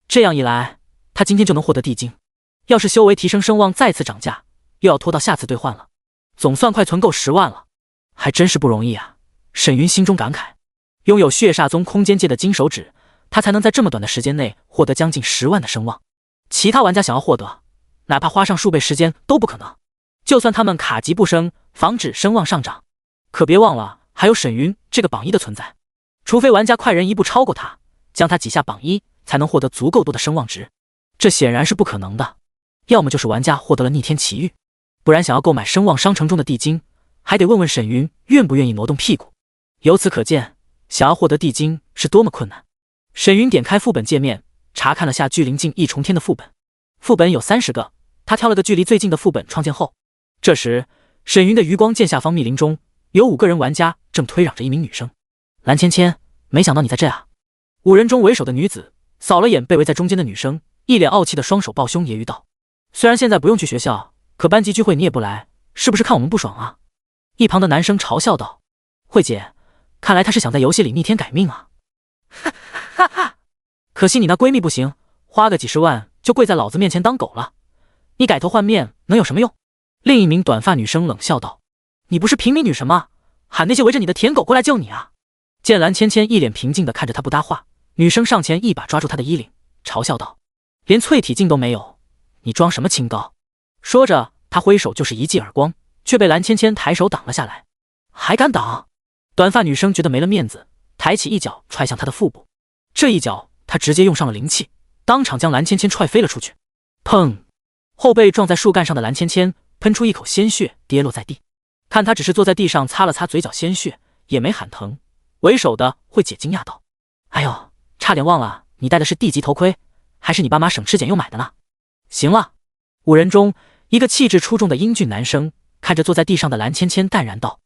A: 这样一来，他今天就能获得地精。要是修为提升声望再次涨价，又要拖到下次兑换了。总算快存够10万了，还真是不容易啊。沈云心中感慨，拥有血煞宗空间界的金手指，他才能在这么短的时间内获得将近10万的声望。其他玩家想要获得，哪怕花上数倍时间都不可能。就算他们卡级不升，防止声望上涨，可别忘了还有沈云这个榜1的存在。除非玩家快人一步超过他，将他挤下榜1，才能获得足够多的声望值。这显然是不可能的。要么就是玩家获得了逆天奇遇，不然想要购买声望商城中的地精，还得问问沈云愿不愿意挪动屁股。由此可见，想要获得地精是多么困难。沈云点开副本界面，查看了下聚灵镜一重天的副本。副本有30个，他挑了个距离最近的副本创建后。这时，沈云的余光见下方密林中有5个人玩家正推攘着一名女生。蓝芊芊，没想到你在这啊！5人中为首的女子扫了眼被围在中间的女生，一脸傲气的双手抱胸揶揄道：“虽然现在不用去学校，可班级聚会你也不来，是不是看我们不爽啊？”一旁的男生嘲笑道：“慧姐，看来她是想在游戏里逆天改命啊！”哈哈哈！可惜你那闺蜜不行，花个几十万就跪在老子面前当狗了，你改头换面能有什么用？另一名短发女生冷笑道：“你不是平民女神吗？喊那些围着你的舔狗过来救你啊！”见蓝芊芊一脸平静地看着她不搭话，女生上前一把抓住她的衣领，嘲笑道：“连淬体镜都没有，你装什么清高？”说着，她挥手就是一记耳光，却被蓝芊芊抬手挡了下来。还敢挡？短发女生觉得没了面子，抬起一脚踹向她的腹部。这一脚，她直接用上了灵气，当场将蓝芊芊踹飞了出去。砰！后背撞在树干上的蓝芊芊喷出一口鲜血，跌落在地。看她只是坐在地上擦了擦嘴角鲜血，也没喊疼。为首的慧姐惊讶道：“哎呦，差点忘了，你戴的是地级头盔，还是你爸妈省吃俭用买的呢？”行了，5人中一个气质出众的英俊男生看着坐在地上的蓝芊芊淡然道：“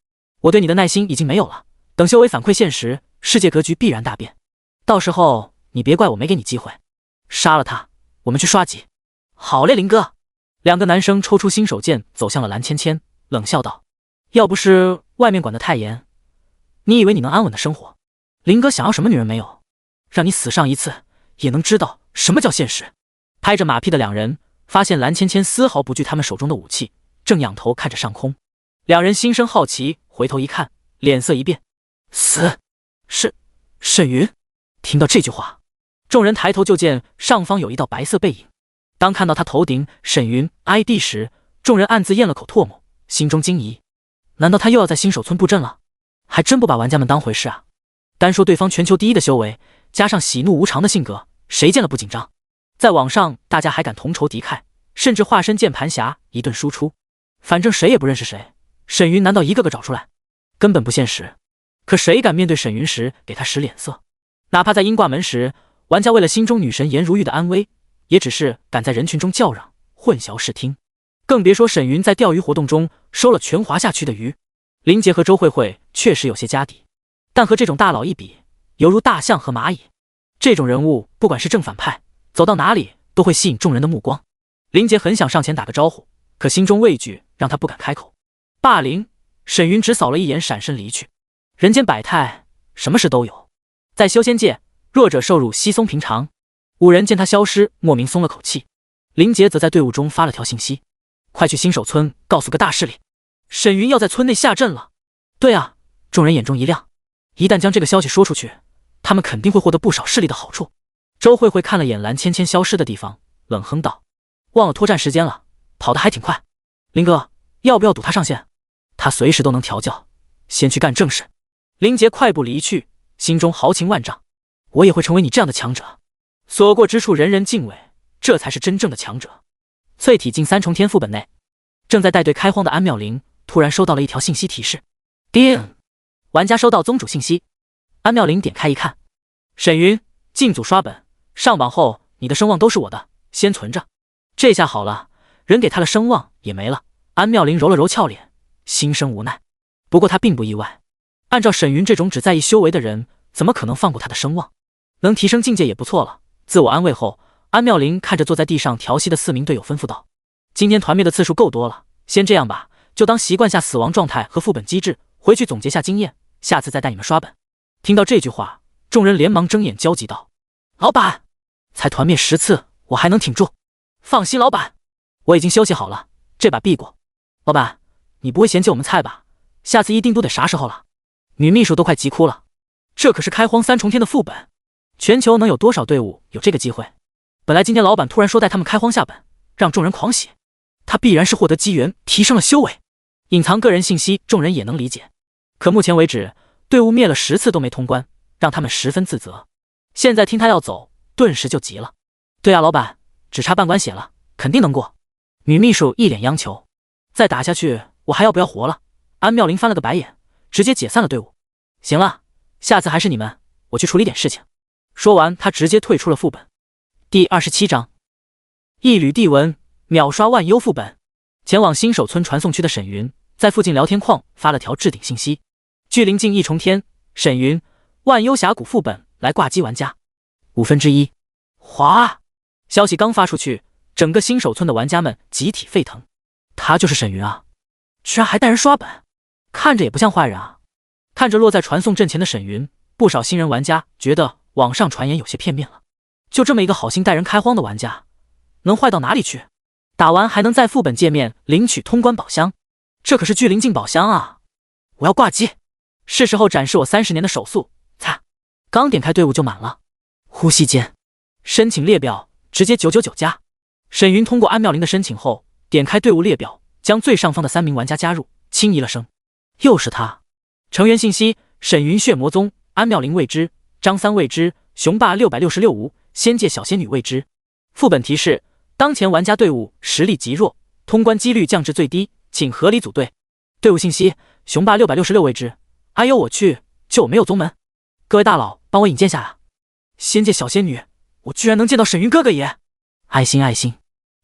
A: 我对你的耐心已经没有了，等修为反馈现实，世界格局必然大变，到时候你别怪我没给你机会。杀了他，我们去刷级。”好嘞，林哥。2个男生抽出新手剑走向了蓝芊芊，冷笑道：“要不是外面管得太严，你以为你能安稳的生活？林哥想要什么女人没有？让你死上一次，也能知道什么叫现实。”拍着马屁的2人发现蓝芊芊丝毫不惧他们手中的武器，正仰头看着上空。2人心生好奇，回头一看，脸色一变：“死！是沈云！”听到这句话，众人抬头就见上方有一道白色背影。当看到他头顶沈云 ID 时，众人暗自咽了口唾沫，心中惊疑：难道他又要在新手村布阵了？还真不把玩家们当回事啊！单说对方全球第1的修为，加上喜怒无常的性格，谁见了不紧张？在网上大家还敢同仇敌忾，甚至化身键盘侠一顿输出，反正谁也不认识谁。沈云难道一个个找出来？根本不现实。可谁敢面对沈云时给他使脸色？哪怕在阴挂门时，玩家为了心中女神颜如玉的安危，也只是敢在人群中叫嚷，混淆视听。更别说沈云在钓鱼活动中收了全华夏区的鱼。林杰和周慧慧确实有些家底，但和这种大佬一比，犹如大象和蚂蚁。这种人物不管是正反派，走到哪里都会吸引众人的目光。林杰很想上前打个招呼，可心中畏惧让他不敢开口。霸凌，沈云只扫了一眼，闪身离去。人间百态，什么事都有。在修仙界，弱者受辱稀松平常。五人见他消失，莫名松了口气。林杰则在队伍中发了条信息：快去新手村告诉个大势力，沈云要在村内下阵了。对啊，众人眼中一亮，一旦将这个消息说出去，他们肯定会获得不少势力的好处。周慧慧看了眼蓝芊芊消失的地方，冷哼道：忘了拖战时间了，跑得还挺快。林哥，要不要赌他上线？他随时都能调教，先去干正事。林杰快步离去，心中豪情万丈。我也会成为你这样的强者。所过之处人人敬畏，这才是真正的强者。淬体境三重天副本内，正在带队开荒的安妙龄突然收到了一条信息提示：叮，玩家收到宗主信息。安妙龄点开一看，沈云进组刷本，上榜后你的声望都是我的，先存着。这下好了，人给他了声望也没了。安妙龄揉了揉俏脸，心生无奈。不过他并不意外，按照沈云这种只在意修为的人，怎么可能放过他的声望？能提升境界也不错了。自我安慰后，安妙龄看着坐在地上调息的4名队友吩咐道：今天团灭的次数够多了，先这样吧，就当习惯下死亡状态和副本机制，回去总结下经验，下次再带你们刷本。听到这句话，众人连忙睁眼焦急道：老板，才团灭10次，我还能挺住。放心老板，我已经休息好了，这把必过。老板，你不会嫌弃我们菜吧？下次一定都得啥时候了？女秘书都快急哭了，这可是开荒3重天的副本，全球能有多少队伍有这个机会？本来今天老板突然说带他们开荒下本，让众人狂喜，他必然是获得机缘提升了修为，隐藏个人信息众人也能理解。可目前为止，队伍灭了10次都没通关，让他们十分自责。现在听他要走，顿时就急了。对啊，老板，只差半关血了，肯定能过。女秘书一脸央求，再打下去我还要不要活了？安妙龄翻了个白眼，直接解散了队伍。行了，下次还是你们，我去处理点事情。说完，他直接退出了副本。第27章，一缕地文，秒刷万优副本。前往新手村传送区的沈云，在附近聊天框发了条置顶信息：距临近1重天，沈云万优峡谷副本来挂机玩家1/5。哗！消息刚发出去，整个新手村的玩家们集体沸腾。他就是沈云啊，居然还带人刷本，看着也不像坏人啊。看着落在传送阵前的沈云，不少新人玩家觉得网上传言有些片面了。就这么一个好心带人开荒的玩家，能坏到哪里去？打完还能在副本界面领取通关宝箱，这可是巨灵境宝箱啊！我要挂机，是时候展示我30年的手速。擦！刚点开队伍就满了，呼吸间，申请列表直接999加。沈云通过安妙龄的申请后，点开队伍列表，将最上方的3名玩家加入，轻咦了声，又是他。成员信息：沈云血魔宗，安妙龄未知，张三未知，雄霸666无，仙界小仙女未知。副本提示：当前玩家队伍实力极弱，通关几率降至最低，请合理组队。队伍信息：雄霸666未知。哎呦我去，就我没有宗门，各位大佬帮我引荐下啊！仙界小仙女，我居然能见到沈云哥哥也！爱心爱心。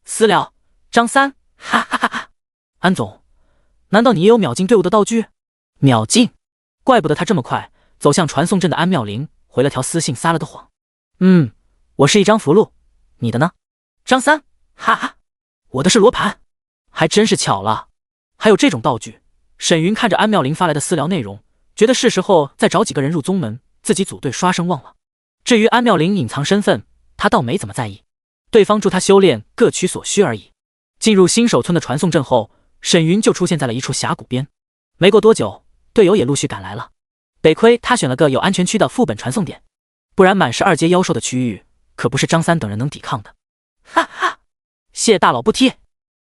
A: 私聊：张三，哈哈哈哈！安总，难道你也有秒进队伍的道具？秒进？怪不得他这么快走向传送阵的安妙龄回了条私信撒了个谎。我是一张符箓，你的呢？张三，哈哈，我的是罗盘，还真是巧了，还有这种道具。沈云看着安妙龄发来的私聊内容，觉得是时候再找几个人入宗门，自己组队刷声望了。至于安妙龄隐藏身份，他倒没怎么在意，对方助他修炼各取所需而已。进入新手村的传送阵后，沈云就出现在了一处峡谷边。没过多久，队友也陆续赶来了。得亏他选了个有安全区的副本传送点，不然满是2阶妖兽的区域，可不是张三等人能抵抗的。哈哈，谢大佬不踢。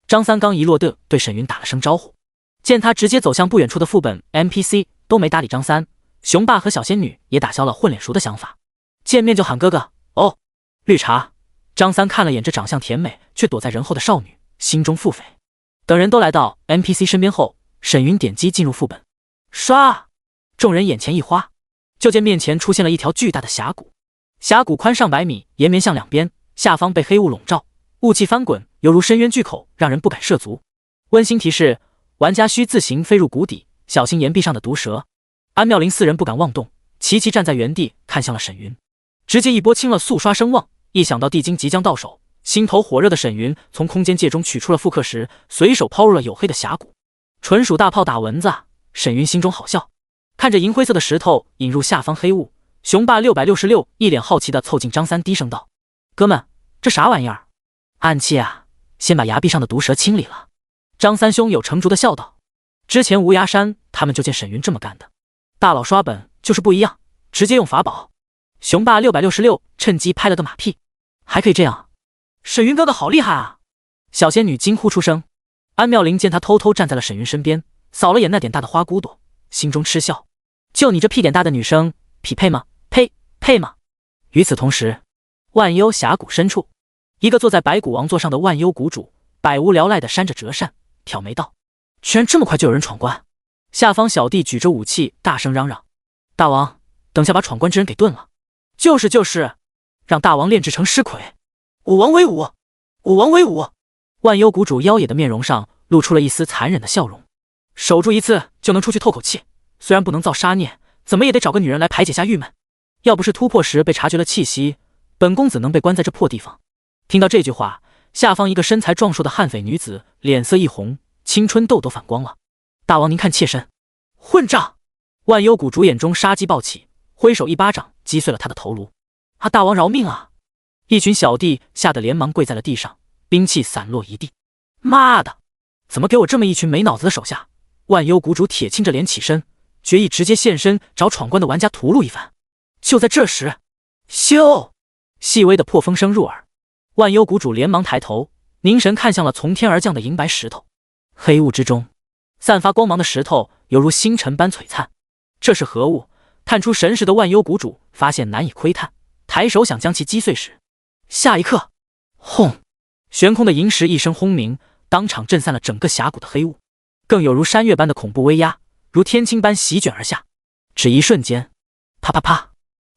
A: 张三刚一落地，对沈云打了声招呼。见他直接走向不远处的副本 NPC， 都没搭理张三。雄霸和小仙女也打消了混脸熟的想法，见面就喊哥哥。哦，绿茶。张三看了眼这长相甜美却躲在人后的少女，心中腹诽。等人都来到 NPC 身边后，沈云点击进入副本，刷，众人眼前一花，就见面前出现了一条巨大的峡谷。峡谷宽上百米，延绵向两边，下方被黑雾笼罩，雾气翻滚，犹如深渊巨口，让人不敢涉足。温馨提示：玩家需自行飞入谷底，小心岩壁上的毒蛇。安妙龄四人不敢妄动，齐齐站在原地看向了沈云，直接一波清了速刷声望。一想到地精即将到手，心头火热的沈云从空间界中取出了复刻石，随手抛入了黝黑的峡谷。纯属大炮打蚊子啊！沈云心中好笑，看着银灰色的石头引入下方黑雾，雄霸666一脸好奇地凑近张三，低声道：“哥们，这啥玩意儿？暗器啊！先把崖壁上的毒蛇清理了。”张三胸有成竹地笑道：“之前无崖山他们就见沈云这么干的，大佬刷本就是不一样，直接用法宝。”雄霸666趁机拍了个马屁。还可以这样，沈云哥哥好厉害啊！小仙女惊呼出声。安妙龄见她偷偷站在了沈云身边，扫了眼那点大的花骨朵，心中嗤笑：就你这屁点大的女生，匹配吗？呸，配吗？与此同时，万幽峡谷深处，一个坐在白骨王座上的万幽谷主百无聊赖地扇着折扇，挑眉道：居然这么快就有人闯关！下方小弟举着武器大声嚷嚷：大王，等下把闯关之人给炖了！就是，让大王炼制成尸魁！武王威武，武王威武！万幽谷主妖冶的面容上露出了一丝残忍的笑容。守住一次就能出去透口气，虽然不能造杀孽，怎么也得找个女人来排解下郁闷。要不是突破时被察觉了气息，本公子能被关在这破地方。听到这句话，下方一个身材壮硕的悍匪女子脸色一红，青春痘都反光了。大王您看妾身！混账！万幽谷主眼中杀机暴起，挥手一巴掌击碎了他的头颅。啊！大王饶命啊！一群小弟吓得连忙跪在了地上，兵器散落一地。妈的，怎么给我这么一群没脑子的手下！万幽谷主铁青着脸起身，决意直接现身找闯关的玩家屠戮一番。就在这时，咻！细微的破风声入耳，万幽谷主连忙抬头，凝神看向了从天而降的银白石头。黑雾之中，散发光芒的石头犹如星辰般璀璨。这是何物？探出神识的万幽谷主发现难以窥探，抬手想将其击碎时，下一刻，轰！悬空的银石一声轰鸣，当场震散了整个峡谷的黑雾，更有如山岳般的恐怖威压，如天倾般席卷而下。只一瞬间，啪啪啪！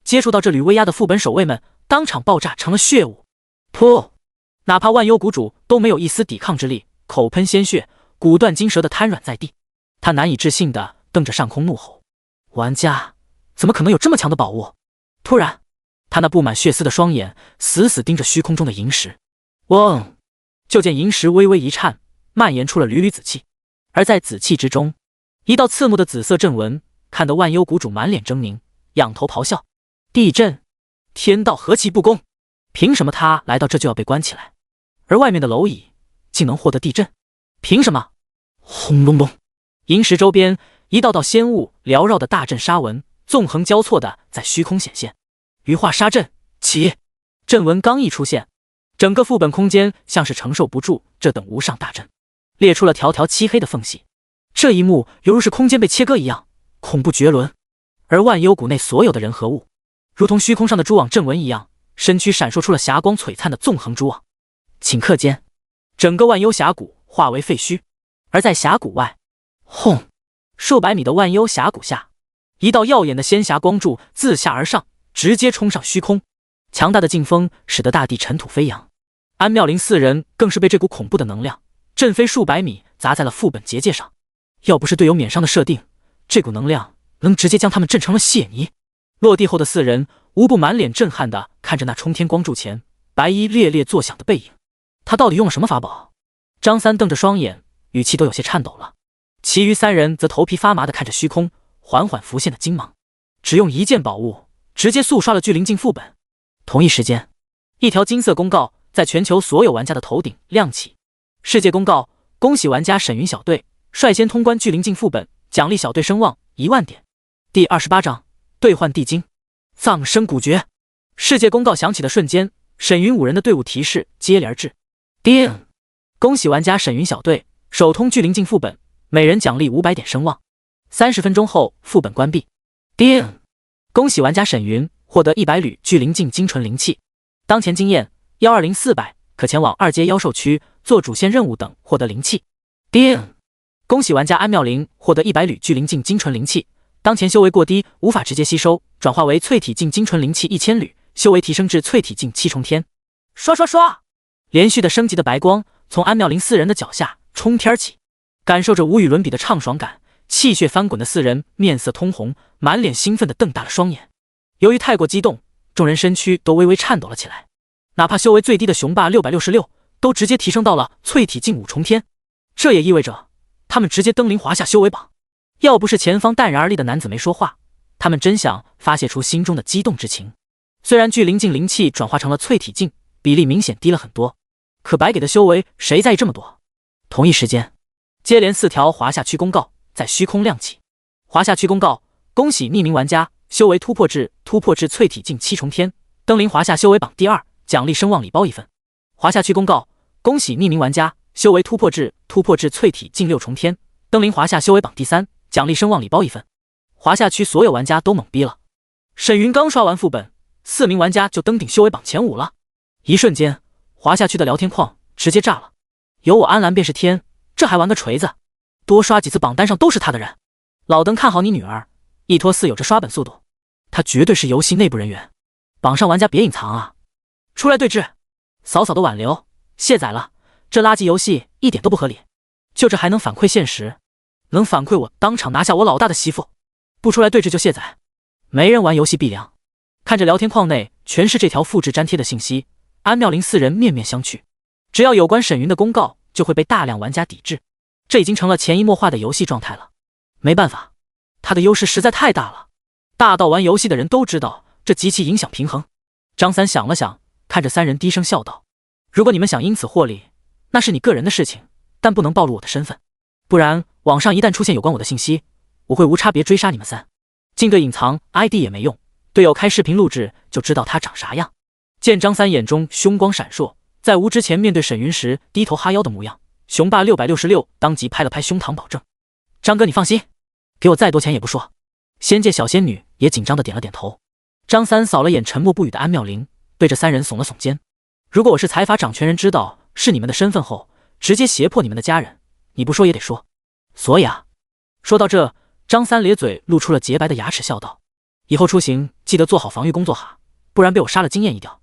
A: 接触到这缕威压的副本守卫们当场爆炸成了血雾。噗！哪怕万幽谷主都没有一丝抵抗之力，口喷鲜血，骨断筋折的瘫软在地。他难以置信地瞪着上空怒吼：玩家怎么可能有这么强的宝物？突然，他那布满血丝的双眼死死盯着虚空中的银石。嗡！就见银石微微一颤，蔓延出了缕缕紫气，而在紫气之中，一道刺目的紫色阵纹，看得万幽谷主满脸狰狞，仰头咆哮：地震！天道何其不公！凭什么他来到这就要被关起来，而外面的蝼蚁竟能获得地震？凭什么？轰隆隆！银石周边一道道仙雾缭绕的大阵沙纹，纵横交错的在虚空显现。羽化沙阵起！阵纹刚一出现，整个副本空间像是承受不住这等无上大阵，裂出了条条漆黑的缝隙。这一幕犹如是空间被切割一样，恐怖绝伦。而万幽谷内所有的人和物，如同虚空上的蛛网阵纹一样，身躯闪烁出了霞光璀璨的纵横蛛网。顷刻间，整个万幽峡谷化为废墟。而在峡谷外，轰！数百米的万幽峡谷下，一道耀眼的仙霞光柱自下而上，直接冲上虚空。强大的劲风使得大地尘土飞扬，安妙龄四人更是被这股恐怖的能量震飞数百米，砸在了副本结界上。要不是队友免伤的设定，这股能量能直接将他们震成了血泥。落地后的四人无不满脸震撼地看着那冲天光柱前白衣猎猎作响的背影。他到底用了什么法宝？张三瞪着双眼，语气都有些颤抖了。其余三人则头皮发麻地看着虚空缓缓浮现的金芒，只用一件宝物直接速刷了巨灵镜副本。同一时间，一条金色公告在全球所有玩家的头顶亮起。世界公告：恭喜玩家沈云小队率先通关巨灵镜副本，奖励小队声望1万点。第28章兑换地精，葬身古绝。世界公告响起的瞬间，沈云5人的队伍提示接连而至。叮！恭喜玩家沈云小队首通巨灵镜副本，每人奖励500点声望。30分钟后副本关闭。叮！恭喜玩家沈云获得100缕巨灵镜精纯灵气。当前经验120-400，可前往2阶妖兽区做主线任务等获得灵气。叮！恭喜玩家安妙玲获得100缕聚灵境精纯灵气，当前修为过低，无法直接吸收，转化为淬体境精纯灵气1000缕，修为提升至淬体境7重天。刷刷刷！连续的升级的白光从安妙玲4人的脚下冲天起，感受着无与伦比的畅爽感，气血翻滚的4人面色通红，满脸兴奋地瞪大了双眼。由于太过激动，众人身躯都微微颤抖了起来，哪怕修为最低的雄霸666都直接提升到了淬体境5重天，这也意味着他们直接登临华夏修为榜。要不是前方淡然而立的男子没说话，他们真想发泄出心中的激动之情。虽然聚灵境灵气转化成了淬体境，比例明显低了很多，可白给的修为谁在意这么多？同一时间，接连4条华夏区公告在虚空亮起。华夏区公告：恭喜匿名玩家修为突破至淬体境7重天，登临华夏修为榜第2，奖励声望礼包1份。华夏区公告：恭喜匿名玩家修为突破至淬体境6重天，登临华夏修为榜第3，奖励声望礼包1份。华夏区所有玩家都懵逼了，沈云刚刷完副本，4名玩家就登顶修为榜前5了。一瞬间，华夏区的聊天框直接炸了。有我安澜便是天，这还玩个锤子？多刷几次榜单上都是他的人。老登看好你女儿，一拖4有着刷本速度，他绝对是游戏内部人员。榜上玩家别隐藏啊，出来对峙，扫扫的挽留，卸载了。这垃圾游戏一点都不合理，就这还能反馈现实？能反馈我当场拿下我老大的媳妇？不出来对峙就卸载，没人玩游戏必凉。看着聊天框内全是这条复制粘贴的信息，安妙玲4人面面相觑。只要有关沈云的公告，就会被大量玩家抵制，这已经成了潜移默化的游戏状态了。没办法，他的优势实在太大了，大到玩游戏的人都知道，这极其影响平衡。张三想了想，看着3人低声笑道：如果你们想因此获利，那是你个人的事情，但不能暴露我的身份，不然网上一旦出现有关我的信息，我会无差别追杀你们3。进队隐藏 ID 也没用，队友开视频录制就知道他长啥样。见张三眼中凶光闪烁，在无之前面对沈云时低头哈腰的模样，雄霸666当即拍了拍胸膛保证：张哥你放心，给我再多钱也不说。仙界小仙女也紧张的点了点头。张三扫了眼沉默不语的安妙玲，对着3人耸了耸肩：如果我是财阀掌权人知道是你们的身份后，直接胁迫你们的家人，你不说也得说。所以啊。说到这，张三咧嘴露出了洁白的牙齿笑道：以后出行记得做好防御工作哈，不然被我杀了惊艳一掉，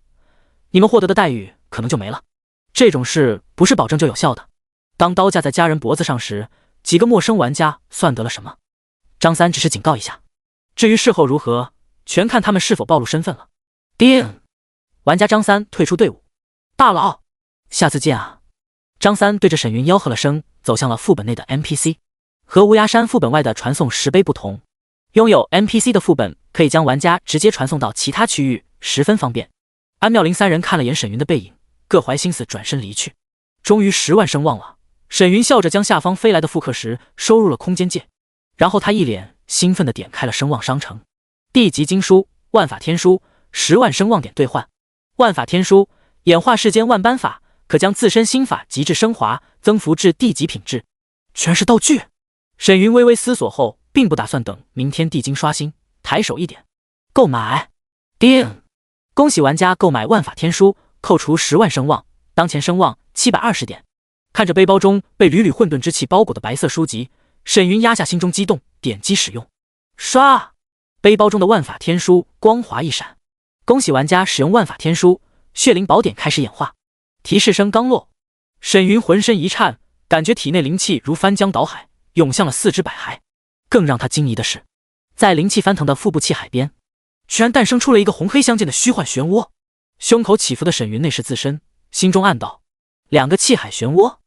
A: 你们获得的待遇可能就没了。这种事不是保证就有效的，当刀架在家人脖子上时，几个陌生玩家算得了什么？张三只是警告一下，至于事后如何，全看他们是否暴露身份了。叮！玩家张三退出队伍。大佬，下次见啊！张三对着沈云吆喝了声，走向了副本内的 NPC。和无涯山副本外的传送石碑不同，拥有 NPC 的副本可以将玩家直接传送到其他区域，十分方便。安妙玲3人看了眼沈云的背影，各怀心思转身离去。终于10万声望了，沈云笑着将下方飞来的复刻石收入了空间界，然后他一脸兴奋地点开了声望商城。地级经书、万法天书，10万声望点兑换。万法天书，演化世间万般法，可将自身心法极致升华，增幅至地级品质。全是道具。沈云微微思索后，并不打算等明天地精刷新，抬手一点，购买。叮！恭喜玩家购买万法天书，扣除10万声望，当前声望720点。看着背包中被缕缕混沌之气包裹的白色书籍，沈云压下心中激动，点击使用。刷！背包中的万法天书光华一闪。恭喜玩家使用万法天书，血灵宝典开始演化。提示声刚落，沈云浑身一颤，感觉体内灵气如翻江倒海，涌向了4肢百骸。更让他惊疑的是，在灵气翻腾的腹部气海边，居然诞生出了一个红黑相间的虚幻漩涡。胸口起伏的沈云内视自身，心中暗道：2个气海漩涡，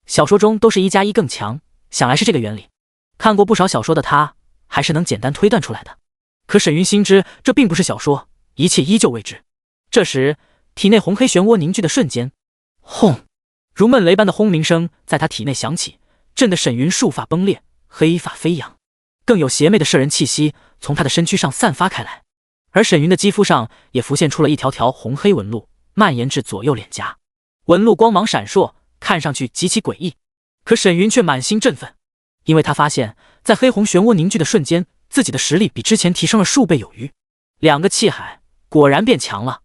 A: 小说中都是1+1更强，想来是这个原理。看过不少小说的他，还是能简单推断出来的。可沈云心知这并不是小说，一切依旧未知。这时，体内红黑漩涡凝聚的瞬间，轰！如闷雷般的轰鸣声在他体内响起，震得沈云束发崩裂，黑发飞扬，更有邪魅的摄人气息从他的身躯上散发开来。而沈云的肌肤上也浮现出了一条条红黑纹路，蔓延至左右脸颊，纹路光芒闪烁，看上去极其诡异。可沈云却满心振奋，因为他发现，在黑红漩涡凝聚的瞬间，自己的实力比之前提升了数倍有余。2个气海果然变强了。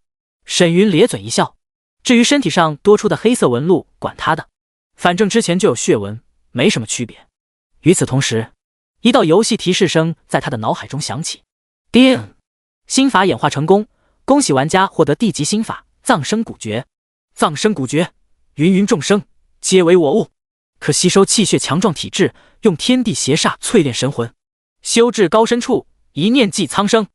A: 沈云咧嘴一笑，至于身体上多出的黑色纹路，管他的，反正之前就有血纹，没什么区别。与此同时，一道游戏提示声在他的脑海中响起：叮！新法演化成功，恭喜玩家获得地级新法葬生古诀。葬生古诀，芸芸众生皆为我物，可吸收气血强壮体质，用天地邪煞淬炼神魂，修至高深处，一念即苍生。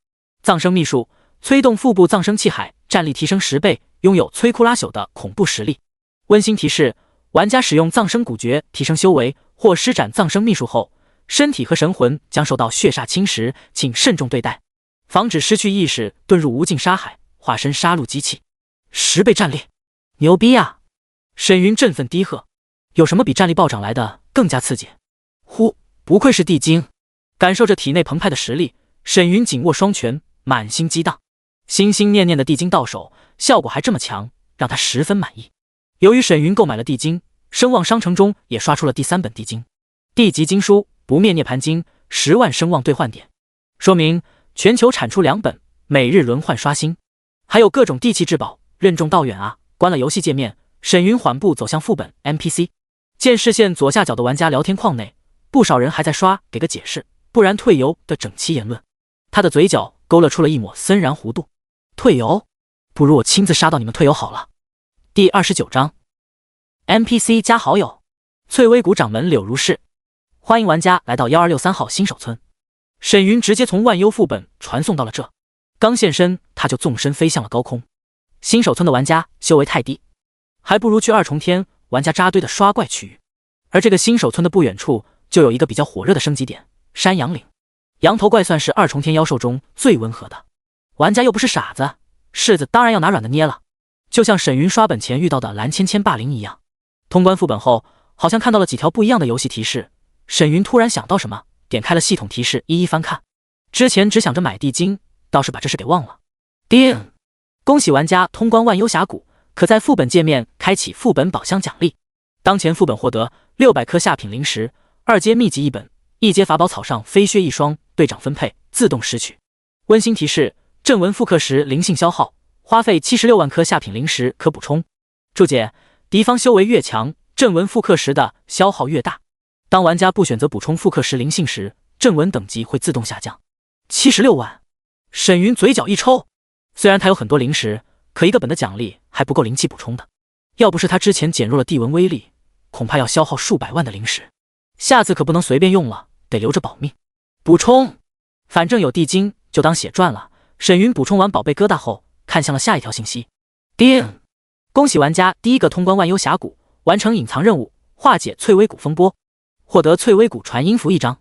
A: 葬生秘术，催动腹部葬生气海，战力提升10倍，拥有摧枯拉朽的恐怖实力。温馨提示：玩家使用葬生古诀提升修为或施展葬生秘术后，身体和神魂将受到血煞侵蚀，请慎重对待，防止失去意识遁入无尽杀海，化身杀戮机器。10倍战力，牛逼啊！沈云振奋低喝，有什么比战力暴涨来的更加刺激？呼，不愧是地精！感受着体内澎湃的实力，沈云紧握双拳，满心激荡。心心念念的地精到手，效果还这么强，让他十分满意。由于沈云购买了地精，声望商城中也刷出了第3本地精地级经书不灭涅槃经，10万声望兑换点，说明全球产出2本，每日轮换刷新。还有各种地气至宝，任重道远啊！关了游戏界面，沈云缓步走向副本 NPC， 见视线左下角的玩家聊天框内，不少人还在刷给个解释，不然退游的整期言论。他的嘴角勾勒出了一抹森然弧度。退游？不如我亲自杀到你们退游好了。第29章 NPC 加好友，翠微谷掌门柳如是，欢迎玩家来到1263号新手村。沈云直接从万幽副本传送到了这，刚现身他就纵身飞向了高空。新手村的玩家修为太低，还不如去2重天玩家扎堆的刷怪区域。而这个新手村的不远处就有一个比较火热的升级点——山羊岭。羊头怪算是2重天妖兽中最温和的，玩家又不是傻子，柿子当然要拿软的捏了。就像沈云刷本前遇到的蓝芊芊霸凌一样，通关副本后好像看到了几条不一样的游戏提示，沈云突然想到什么，点开了系统提示一一翻看。之前只想着买地精，倒是把这事给忘了。叮！恭喜玩家通关万幽峡谷，可在副本界面开启副本宝箱奖励。当前副本获得600颗下品灵石，2阶秘籍1本，1阶法宝草上飞靴1双，队长分配自动拾取。温馨提示：正文复刻时灵性消耗，花费76万颗下品灵石可补充。注解：敌方修为越强，正文复刻时的消耗越大。当玩家不选择补充复刻时灵性时，正文等级会自动下降。76万！沈云嘴角一抽，虽然他有很多灵石，可一个本的奖励还不够灵气补充的。要不是他之前减弱了地纹威力，恐怕要消耗数百万的灵石。下次可不能随便用了，得留着保命。补充，反正有地精就当血赚了。沈云补充完宝贝疙瘩后，看向了下一条信息。叮！恭喜玩家第1个通关万幽峡谷，完成隐藏任务，化解翠微谷风波，获得翠微谷传音符1张。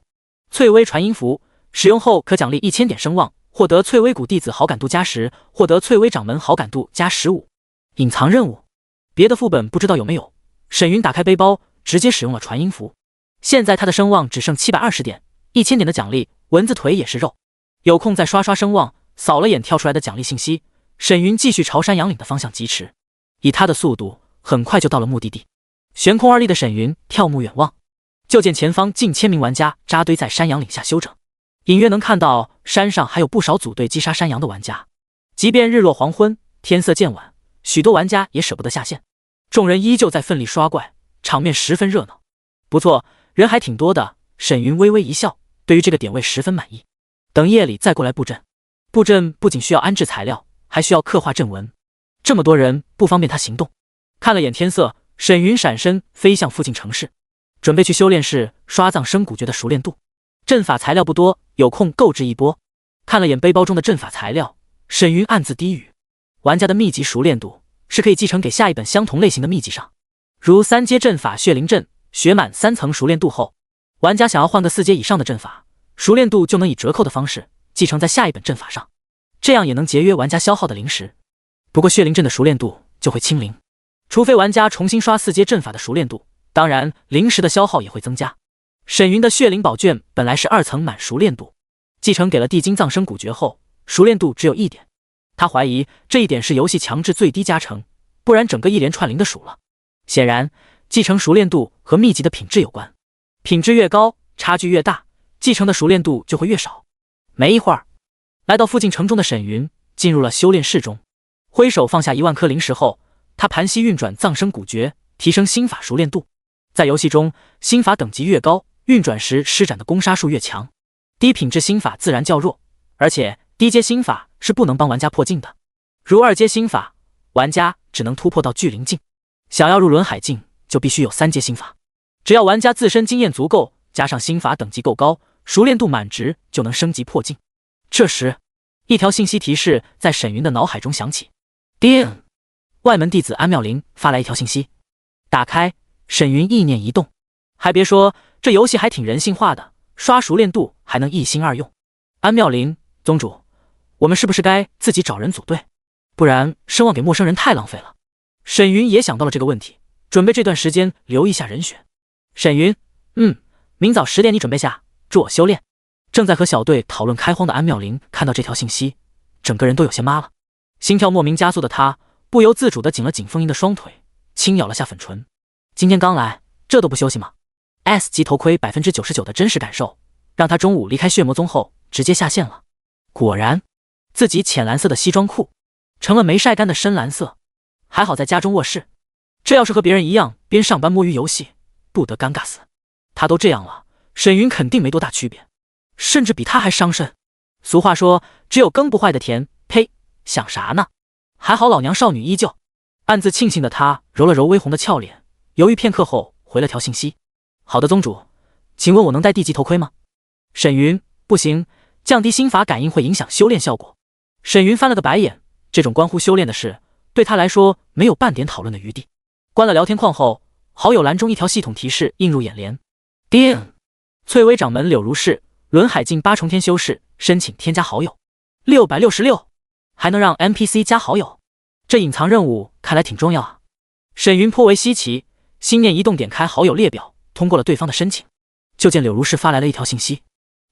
A: 翠微传音符使用后可奖励1000点声望，获得翠微谷弟子好感度加10，获得翠微掌门好感度加15。隐藏任务，别的副本不知道有没有。沈云打开背包，直接使用了传音符。现在他的声望只剩720点，1000点的奖励，蚊子腿也是肉。有空再刷刷声望，扫了眼跳出来的奖励信息，沈云继续朝山羊岭的方向疾驰。以他的速度，很快就到了目的地。悬空而立的沈云眺目远望，就见前方近1000名玩家扎堆在山羊岭下休整，隐约能看到山上还有不少组队击杀山羊的玩家。即便日落黄昏，天色渐晚，许多玩家也舍不得下线，众人依旧在奋力刷怪，场面十分热闹。不错，人还挺多的。沈云微微一笑，对于这个点位十分满意。等夜里再过来布阵。布阵不仅需要安置材料，还需要刻画阵纹。这么多人不方便他行动。看了眼天色，沈云闪身飞向附近城市，准备去修炼室刷葬生古诀的熟练度。阵法材料不多，有空购置一波。看了眼背包中的阵法材料，沈云暗自低语：玩家的秘籍熟练度是可以继承给下一本相同类型的秘籍上，如3阶阵法血灵阵，学满3层熟练度后，玩家想要换个4阶以上的阵法，熟练度就能以折扣的方式继承在下一本阵法上，这样也能节约玩家消耗的灵石。不过血灵阵的熟练度就会清零，除非玩家重新刷4阶阵法的熟练度，当然灵石的消耗也会增加。沈云的血灵宝卷本来是2层满熟练度，继承给了地精葬生古诀后，熟练度只有1点。他怀疑这一点是游戏强制最低加成，不然整个一连串零的数了。显然继承熟练度和秘籍的品质有关，品质越高，差距越大，继承的熟练度就会越少。没一会儿，来到附近城中的沈云进入了修炼室中。挥手放下10000颗灵石后，他盘膝运转葬生古诀，提升心法熟练度。在游戏中，心法等级越高，运转时施展的攻杀数越强。低品质心法自然较弱，而且低阶心法是不能帮玩家破境的。如2阶心法，玩家只能突破到巨灵境，想要入轮海境就必须有3阶心法。只要玩家自身经验足够，加上心法等级够高，熟练度满值，就能升级破境。这时，一条信息提示在沈云的脑海中响起。叮！外门弟子安妙龄发来一条信息。打开，沈云意念一动。还别说，这游戏还挺人性化的，刷熟练度还能一心二用。安妙龄，宗主，我们是不是该自己找人组队？不然声望给陌生人太浪费了。沈云也想到了这个问题，准备这段时间留一下人选。沈云，明早10点你准备下，助我修炼。正在和小队讨论开荒的安妙龄看到这条信息，整个人都有些麻了，心跳莫名加速的他不由自主地紧了紧风吟的双腿，轻咬了下粉唇。今天刚来，这都不休息吗？ S 级头盔99%的真实感受，让他中午离开血魔宗后直接下线了。果然，自己浅蓝色的西装裤成了没晒干的深蓝色。还好在家中卧室，这要是和别人一样边上班摸鱼游戏，不得尴尬死。他都这样了，沈云肯定没多大区别，甚至比他还伤身。俗话说，只有羹不坏的甜。呸，想啥呢？还好老娘少女依旧。暗自庆幸的他揉了揉微红的俏脸，犹豫片刻后回了条信息。好的宗主，请问我能戴地级头盔吗？沈云，不行，降低心法感应会影响修炼效果。沈云翻了个白眼，这种关乎修炼的事对他来说没有半点讨论的余地。关了聊天框后，好友栏中一条系统提示映入眼帘。叮！翠微掌门柳如是，轮海境8重天修士，申请添加好友。666，还能让 NPC 加好友，这隐藏任务看来挺重要啊。沈云颇为稀奇，心念一动，点开好友列表，通过了对方的申请。就见柳如是发来了一条信息：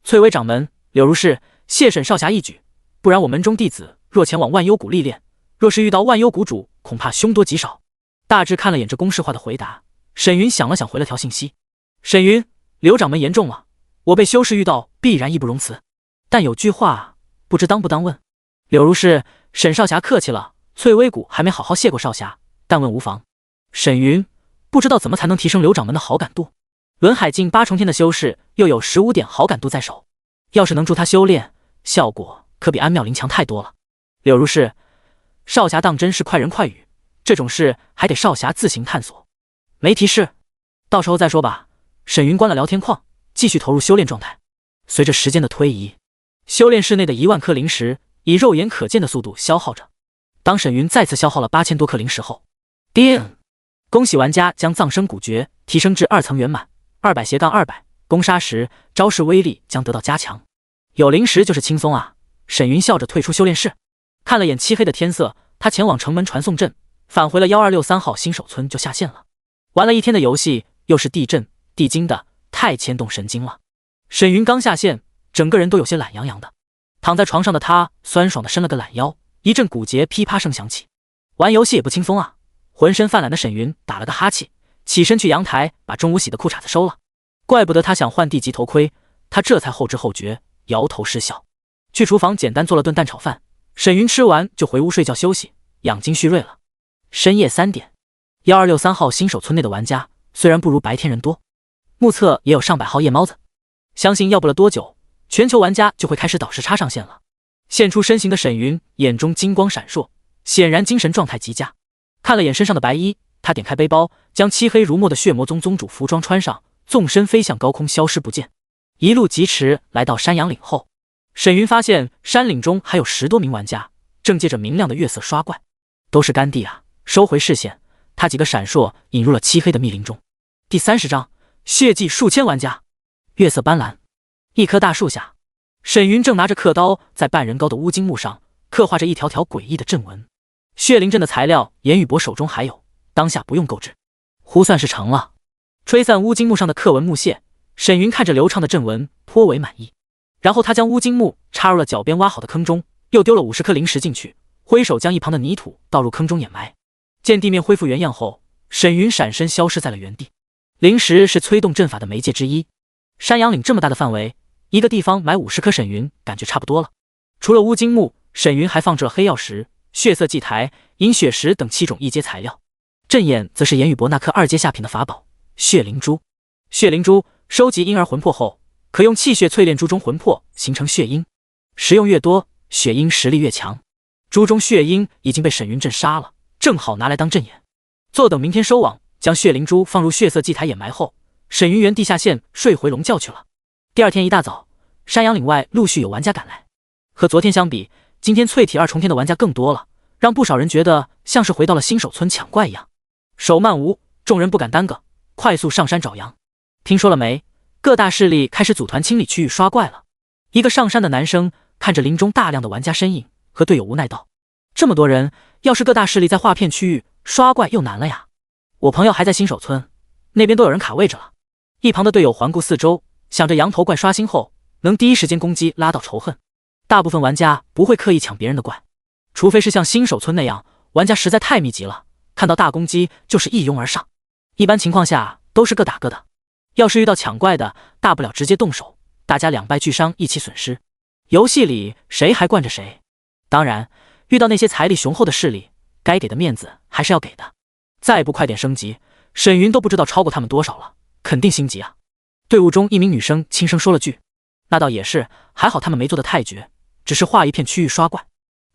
A: 翠微掌门柳如是，谢沈少侠一举，不然我门中弟子若前往万幽谷历练，若是遇到万幽谷主，恐怕凶多吉少。大致看了眼这公式化的回答，沈云想了想，回了条信息：沈云，柳掌门言重了，我被修士遇到必然义不容辞，但有句话不知当不当问。柳如是，沈少侠客气了，翠微谷还没好好谢过少侠，但问无妨。沈云，不知道怎么才能提升柳掌门的好感度。轮海境8重天的修士又有15点好感度在手，要是能助他修炼，效果可比安妙龄强太多了。柳如是，少侠当真是快人快语，这种事还得少侠自行探索。没提示，到时候再说吧。沈云关了聊天框，继续投入修炼状态。随着时间的推移，修炼室内的10000颗灵石以肉眼可见的速度消耗着。当沈云再次消耗了8000多颗灵石后，叮！恭喜玩家将葬生古诀提升至2层圆满，200-200，攻杀时招式威力将得到加强。有灵石就是轻松啊！沈云笑着退出修炼室，看了眼漆黑的天色，他前往城门传送阵，返回了1263号新手村就下线了。玩了一天的游戏，又是地震地精的，太牵动神经了。沈云刚下线，整个人都有些懒洋洋的。躺在床上的他酸爽的伸了个懒腰，一阵骨节噼啪声响起。玩游戏也不轻松啊！浑身泛懒的沈云打了个哈气，起身去阳台把中午洗的裤衩子收了。怪不得他想换地级头盔，他这才后知后觉，摇头失笑。去厨房简单做了顿蛋炒饭，沈云吃完就回屋睡觉休息，养精蓄锐了。深夜3点，1263号新手村内的玩家虽然不如白天人多，目测也有上百号夜猫子，相信要不了多久，全球玩家就会开始倒时差上线了。现出身形的沈云眼中金光闪烁，显然精神状态极佳。看了眼身上的白衣，他点开背包，将漆黑如墨的血魔宗宗主服装穿上，纵身飞向高空，消失不见。一路疾驰来到山羊岭后，沈云发现山岭中还有10多名玩家，正借着明亮的月色刷怪。都是干地啊！收回视线，他几个闪烁引入了漆黑的密林中。第30章，血迹数千玩家。月色斑斓，一棵大树下，沈云正拿着刻刀在半人高的乌金木上刻画着一条条诡异的阵纹。血灵阵的材料严宇博手中还有，当下不用购置，呼算是成了。吹散乌金木上的刻纹木屑，沈云看着流畅的阵纹颇为满意。然后他将乌金木插入了脚边挖好的坑中，又丢了50颗灵石进去，挥手将一旁的泥土倒入坑中掩埋。见地面恢复原样后，沈云闪身消失在了原地。灵石是催动阵法的媒介之一，山羊岭这么大的范围，一个地方埋50颗沈云感觉差不多了。除了乌金木，沈云还放置了黑曜石，血色祭台、银血石等7种一阶材料。阵眼则是严宇博那颗2阶下品的法宝血灵珠。血灵珠收集婴儿魂魄后，可用气血淬炼珠中魂魄，形成血鹰。食用越多，血鹰实力越强。珠中血鹰已经被沈云镇杀了，正好拿来当阵眼。坐等明天收网，将血灵珠放入血色祭台掩埋后，沈云原地下线睡回龙教去了。第二天一大早，山阳岭外陆续有玩家赶来。和昨天相比，今天淬体2重天的玩家更多了，让不少人觉得像是回到了新手村抢怪一样。手慢无，众人不敢耽搁，快速上山找羊。听说了没？各大势力开始组团清理区域刷怪了。一个上山的男生看着林中大量的玩家身影，和队友无奈道：这么多人，要是各大势力在划片区域刷怪又难了呀。我朋友还在新手村，那边都有人卡位着了。一旁的队友环顾四周，想着羊头怪刷新后能第一时间攻击拉到仇恨。大部分玩家不会刻意抢别人的怪，除非是像新手村那样玩家实在太密集了，看到大攻击就是一拥而上。一般情况下都是各打各的。要是遇到抢怪的，大不了直接动手，大家2败俱伤，一起损失。游戏里谁还惯着谁？当然，遇到那些财力雄厚的势力，该给的面子还是要给的。再不快点升级，沈云都不知道超过他们多少了，肯定心急啊。队伍中一名女生轻声说了句：那倒也是，还好他们没做得太绝，只是划一片区域刷怪。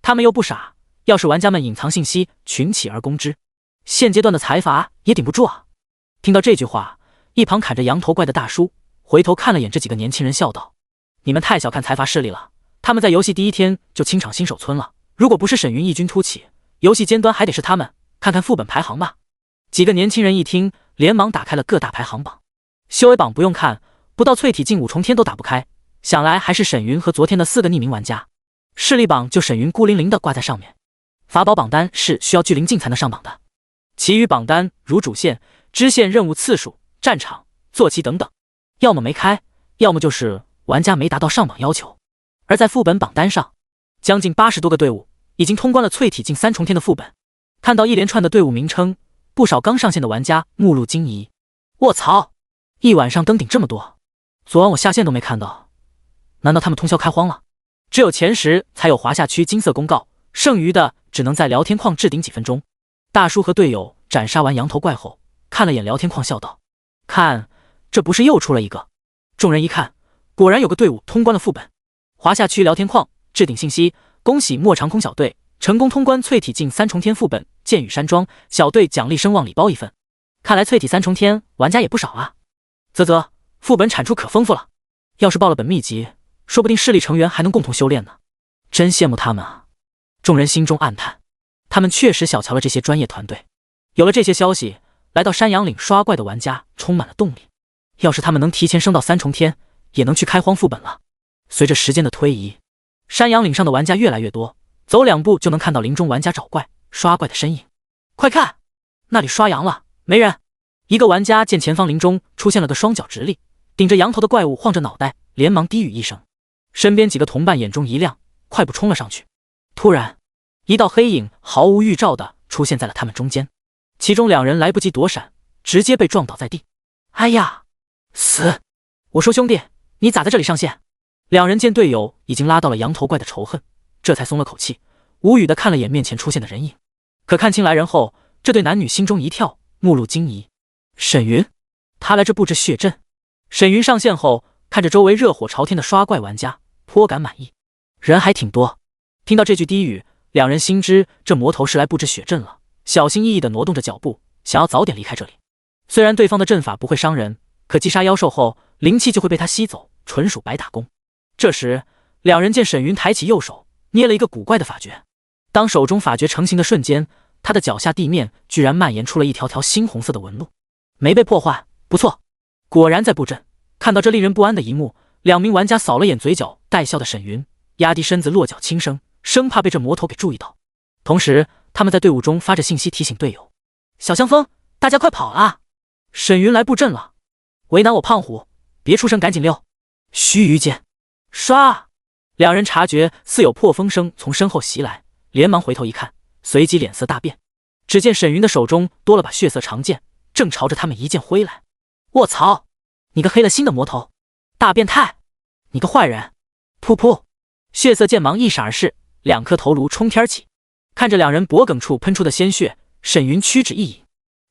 A: 他们又不傻，要是玩家们隐藏信息，群起而攻之，现阶段的财阀也顶不住啊。听到这句话，一旁砍着羊头怪的大叔回头看了眼这几个年轻人，笑道：你们太小看财阀势力了，他们在游戏第一天就清场新手村了，如果不是沈云异军突起，游戏尖端还得是他们。看看副本排行吧。几个年轻人一听，连忙打开了各大排行榜。修为榜不用看，不到淬体近5重天都打不开，想来还是沈云和昨天的4个匿名玩家。势力榜就沈云孤零零的挂在上面。法宝榜单是需要聚灵镜才能上榜的，其余榜单如主线、支线任务次数、战场、坐骑等等，要么没开，要么就是玩家没达到上榜要求。而在副本榜单上，将近80多个队伍已经通关了淬体近3重天的副本。看到一连串的队伍名称，不少刚上线的玩家目露惊疑。卧槽，一晚上登顶这么多，昨晚我下线都没看到，难道他们通宵开荒了？只有前10才有华夏区金色公告，剩余的只能在聊天框置顶几分钟。大叔和队友斩杀完羊头怪后，看了眼聊天框，笑道：看，这不是又出了一个？众人一看，果然有个队伍通关了副本。华夏区聊天框置顶信息：恭喜莫长空小队成功通关淬体近3重天副本剑雨山庄，小队奖励声望礼包1份。看来淬体3重天玩家也不少啊。啧，副本产出可丰富了，要是报了本秘籍，说不定势力成员还能共同修炼呢。真羡慕他们啊。众人心中暗叹，他们确实小瞧了这些专业团队。有了这些消息，来到山阳岭刷怪的玩家充满了动力。要是他们能提前升到3重天，也能去开荒副本了。随着时间的推移，山阳岭上的玩家越来越多，走2步就能看到林中玩家找怪刷怪的身影。快看，那里刷羊了，没人。一个玩家见前方林中出现了个双脚直立顶着羊头的怪物，晃着脑袋，连忙低语一声。身边几个同伴眼中一亮，快步冲了上去。突然，一道黑影毫无预兆地出现在了他们中间，其中2人来不及躲闪，直接被撞倒在地。哎呀，死！我说兄弟，你咋在这里上线？2人见队友已经拉到了羊头怪的仇恨，这才松了口气，无语地看了眼面前出现的人影。可看清来人后，这对男女心中一跳，目露惊疑。沈云，他来这布置血阵。沈云上线后，看着周围热火朝天的刷怪玩家，颇感满意。人还挺多。听到这句低语，2人心知这魔头是来布置血阵了，小心翼翼地挪动着脚步，想要早点离开这里。虽然对方的阵法不会伤人，可击杀妖兽后，灵气就会被他吸走，纯属白打工。这时，2人见沈云抬起右手，捏了一个古怪的法诀。当手中法诀成型的瞬间，他的脚下地面居然蔓延出了一条条猩红色的纹路，没被破坏，不错，果然在布阵。看到这令人不安的一幕，2名玩家扫了眼嘴角带笑的沈云，压低身子落脚轻声，生怕被这魔头给注意到。同时，他们在队伍中发着信息提醒队友：小香风，大家快跑啊！沈云来布阵了，为难我胖虎，别出声，赶紧溜。须臾间，唰！2人察觉似有破风声从身后袭来，连忙回头一看，随即脸色大变。只见沈云的手中多了把血色长剑，正朝着他们一剑挥来。卧槽！你个黑了心的魔头，大变态！你个坏人！噗噗！血色剑芒一闪而逝，2颗头颅冲天起。看着两人脖颈处喷出的鲜血，沈云屈指一饮，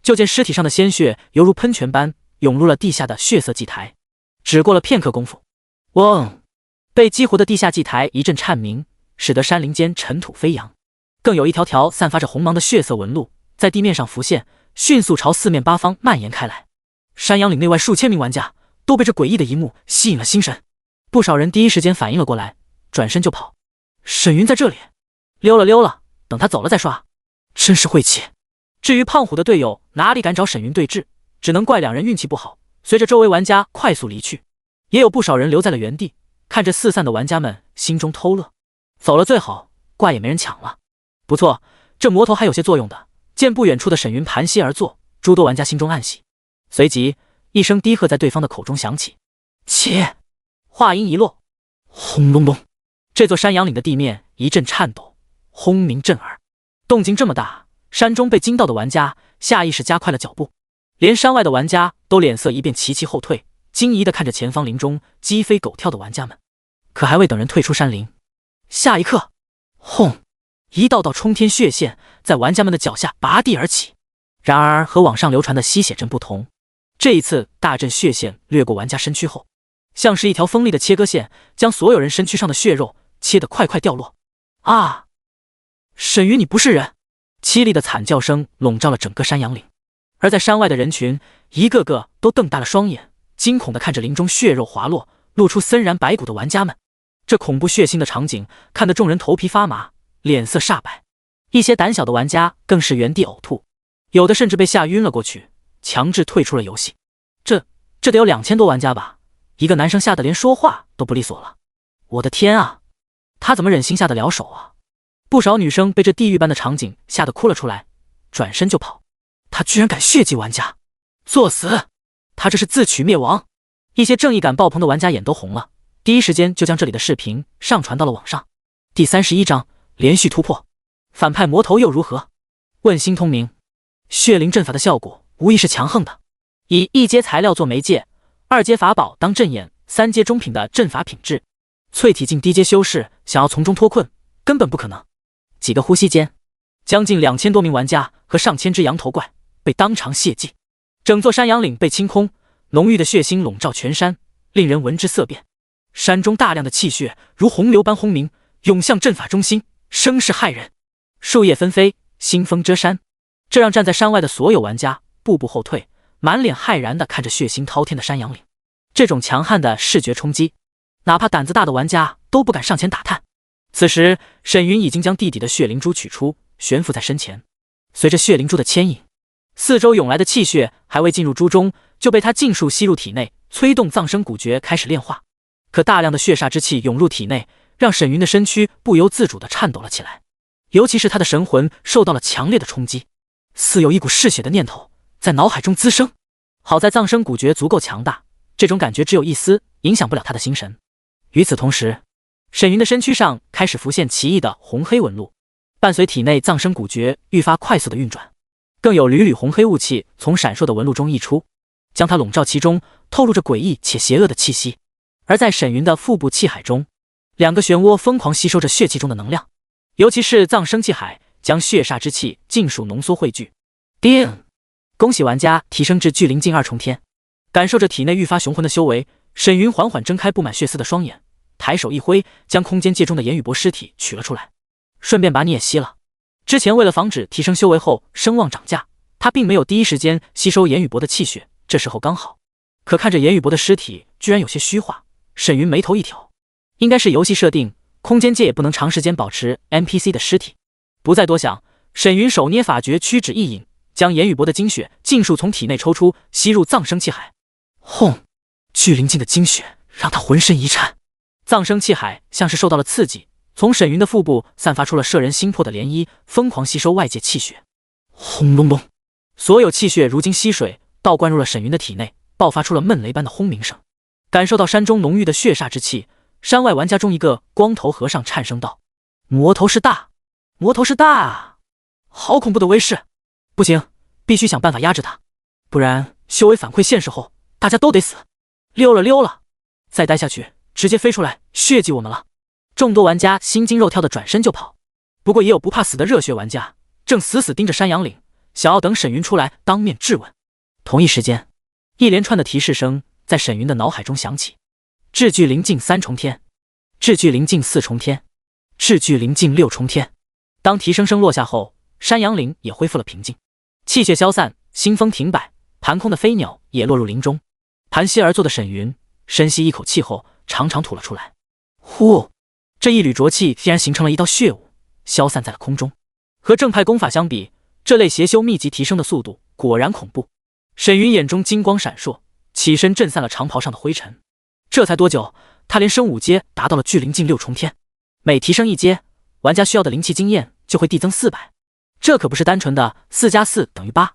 A: 就见尸体上的鲜血犹如喷泉般涌入了地下的血色祭台。只过了片刻功夫，嗡！被激活的地下祭台一阵颤鸣，使得山林间尘土飞扬，更有一条条散发着红芒的血色纹路在地面上浮现，迅速朝四面八方蔓延开来。山羊岭内外数千名玩家都被这诡异的一幕吸引了心神，不少人第一时间反应了过来，转身就跑。沈云在这里，溜了，等他走了再刷，真是晦气。至于胖虎的队友哪里敢找沈云对峙，只能怪两人运气不好，随着周围玩家快速离去。也有不少人留在了原地，看着四散的玩家们，心中偷乐。走了最好，怪也没人抢了。不错，这魔头还有些作用的。见不远处的沈云盘膝而坐，诸多玩家心中暗喜。随即一声低喝在对方的口中响起，切！话音一落，轰隆隆，这座山羊岭的地面一阵颤抖，轰鸣震耳。动静这么大，山中被惊到的玩家下意识加快了脚步，连山外的玩家都脸色一变，齐齐后退，惊疑地看着前方林中鸡飞狗跳的玩家们。可还未等人退出山林，下一刻，轰！一道道冲天血线在玩家们的脚下拔地而起。然而和网上流传的吸血阵不同，这一次大阵血线掠过玩家身躯后，像是一条锋利的切割线，将所有人身躯上的血肉切得快快掉落。啊！沈云，你不是人！凄厉的惨叫声笼罩了整个山羊岭，而在山外的人群一个个都瞪大了双眼，惊恐地看着林中血肉滑落、露出森然白骨的玩家们。这恐怖血腥的场景看得众人头皮发麻，脸色煞白，一些胆小的玩家更是原地呕吐，有的甚至被吓晕了过去，强制退出了游戏。这得有2000多玩家吧？一个男生吓得连说话都不利索了。我的天啊，他怎么忍心下得了手啊？不少女生被这地狱般的场景吓得哭了出来，转身就跑。他居然敢血祭玩家，作死！他这是自取灭亡！一些正义感爆棚的玩家眼都红了，第一时间就将这里的视频上传到了网上。第31章连续突破，反派魔头又如何？问心通明，血灵阵法的效果无疑是强横的，以1阶材料做媒介，2阶法宝当阵眼，3阶中品的阵法品质，淬体境低阶修士想要从中脱困根本不可能。几个呼吸间，将近2000多名玩家和上千只羊头怪被当场血祭，整座山羊岭被清空，浓郁的血腥笼罩全山，令人闻之色变。山中大量的气血如洪流般轰鸣，涌向阵法中心，声势骇人。树叶纷飞，腥风遮山，这让站在山外的所有玩家步步后退，满脸骇然地看着血腥滔天的山羊岭。这种强悍的视觉冲击，哪怕胆子大的玩家都不敢上前打探。此时沈云已经将地底的血灵珠取出，悬浮在身前。随着血灵珠的牵引，四周涌来的气血还未进入珠中，就被他尽数吸入体内，催动葬生古诀开始炼化。可大量的血煞之气涌入体内，让沈云的身躯不由自主地颤抖了起来，尤其是他的神魂受到了强烈的冲击，似有一股嗜血的念头在脑海中滋生。好在葬生古诀足够强大，这种感觉只有一丝，影响不了他的心神。与此同时，沈云的身躯上开始浮现奇异的红黑纹路，伴随体内葬生古诀愈发快速的运转，更有缕缕红黑雾气从闪烁的纹路中溢出，将它笼罩其中，透露着诡异且邪恶的气息。而在沈云的腹部气海中，2个漩涡疯狂吸收着血气中的能量，尤其是葬生气海将血煞之气尽数浓缩汇聚。叮！恭喜玩家提升至巨灵境2重天。感受着体内愈发雄浑的修为，沈云缓缓睁开布满血丝的双眼，抬手一挥，将空间界中的炎雨波尸体取了出来，顺便把你也吸了。之前为了防止提升修为后声望涨价，他并没有第一时间吸收炎雨波的气血，这时候刚好。可看着炎雨波的尸体居然有些虚化，沈云眉头一挑，应该是游戏设定，空间界也不能长时间保持 NPC 的尸体。不再多想，沈云手捏法诀，屈指一引，将炎雨波的精血尽数从体内抽出，吸入葬生气海。轰！巨灵境的精血让他浑身一颤，葬生气海像是受到了刺激，从沈云的腹部散发出了摄人心魄的涟漪，疯狂吸收外界气血。轰隆隆，所有气血如经溪水倒灌入了沈云的体内，爆发出了闷雷般的轰鸣声。感受到山中浓郁的血煞之气，山外玩家中一个光头和尚颤声道：“魔头是大，魔头是大啊！好恐怖的威势！不行，必须想办法压制他，不然修为反馈现实后，大家都得死。溜了，再待下去，直接飞出来血祭我们了！”众多玩家心惊肉跳的转身就跑。不过也有不怕死的热血玩家，正死死盯着山羊岭，想要等沈云出来当面质问。同一时间，一连串的提示声在沈云的脑海中响起：智距临近3重天，智距临近4重天，智距临近6重天。当提升声落下后，山羊岭也恢复了平静，气血消散，腥风停摆，盘空的飞鸟也落入林中。盘膝而坐的沈云深吸一口气后，长长吐了出来。呼！这一缕浊气竟然形成了一道血雾，消散在了空中。和正派功法相比，这类邪修秘籍提升的速度果然恐怖。沈云眼中金光闪烁，起身震散了长袍上的灰尘。这才多久，他连升5阶达到了距临近6重天。每提升1阶，玩家需要的灵气经验就会递增400。这可不是单纯的4+4等于8，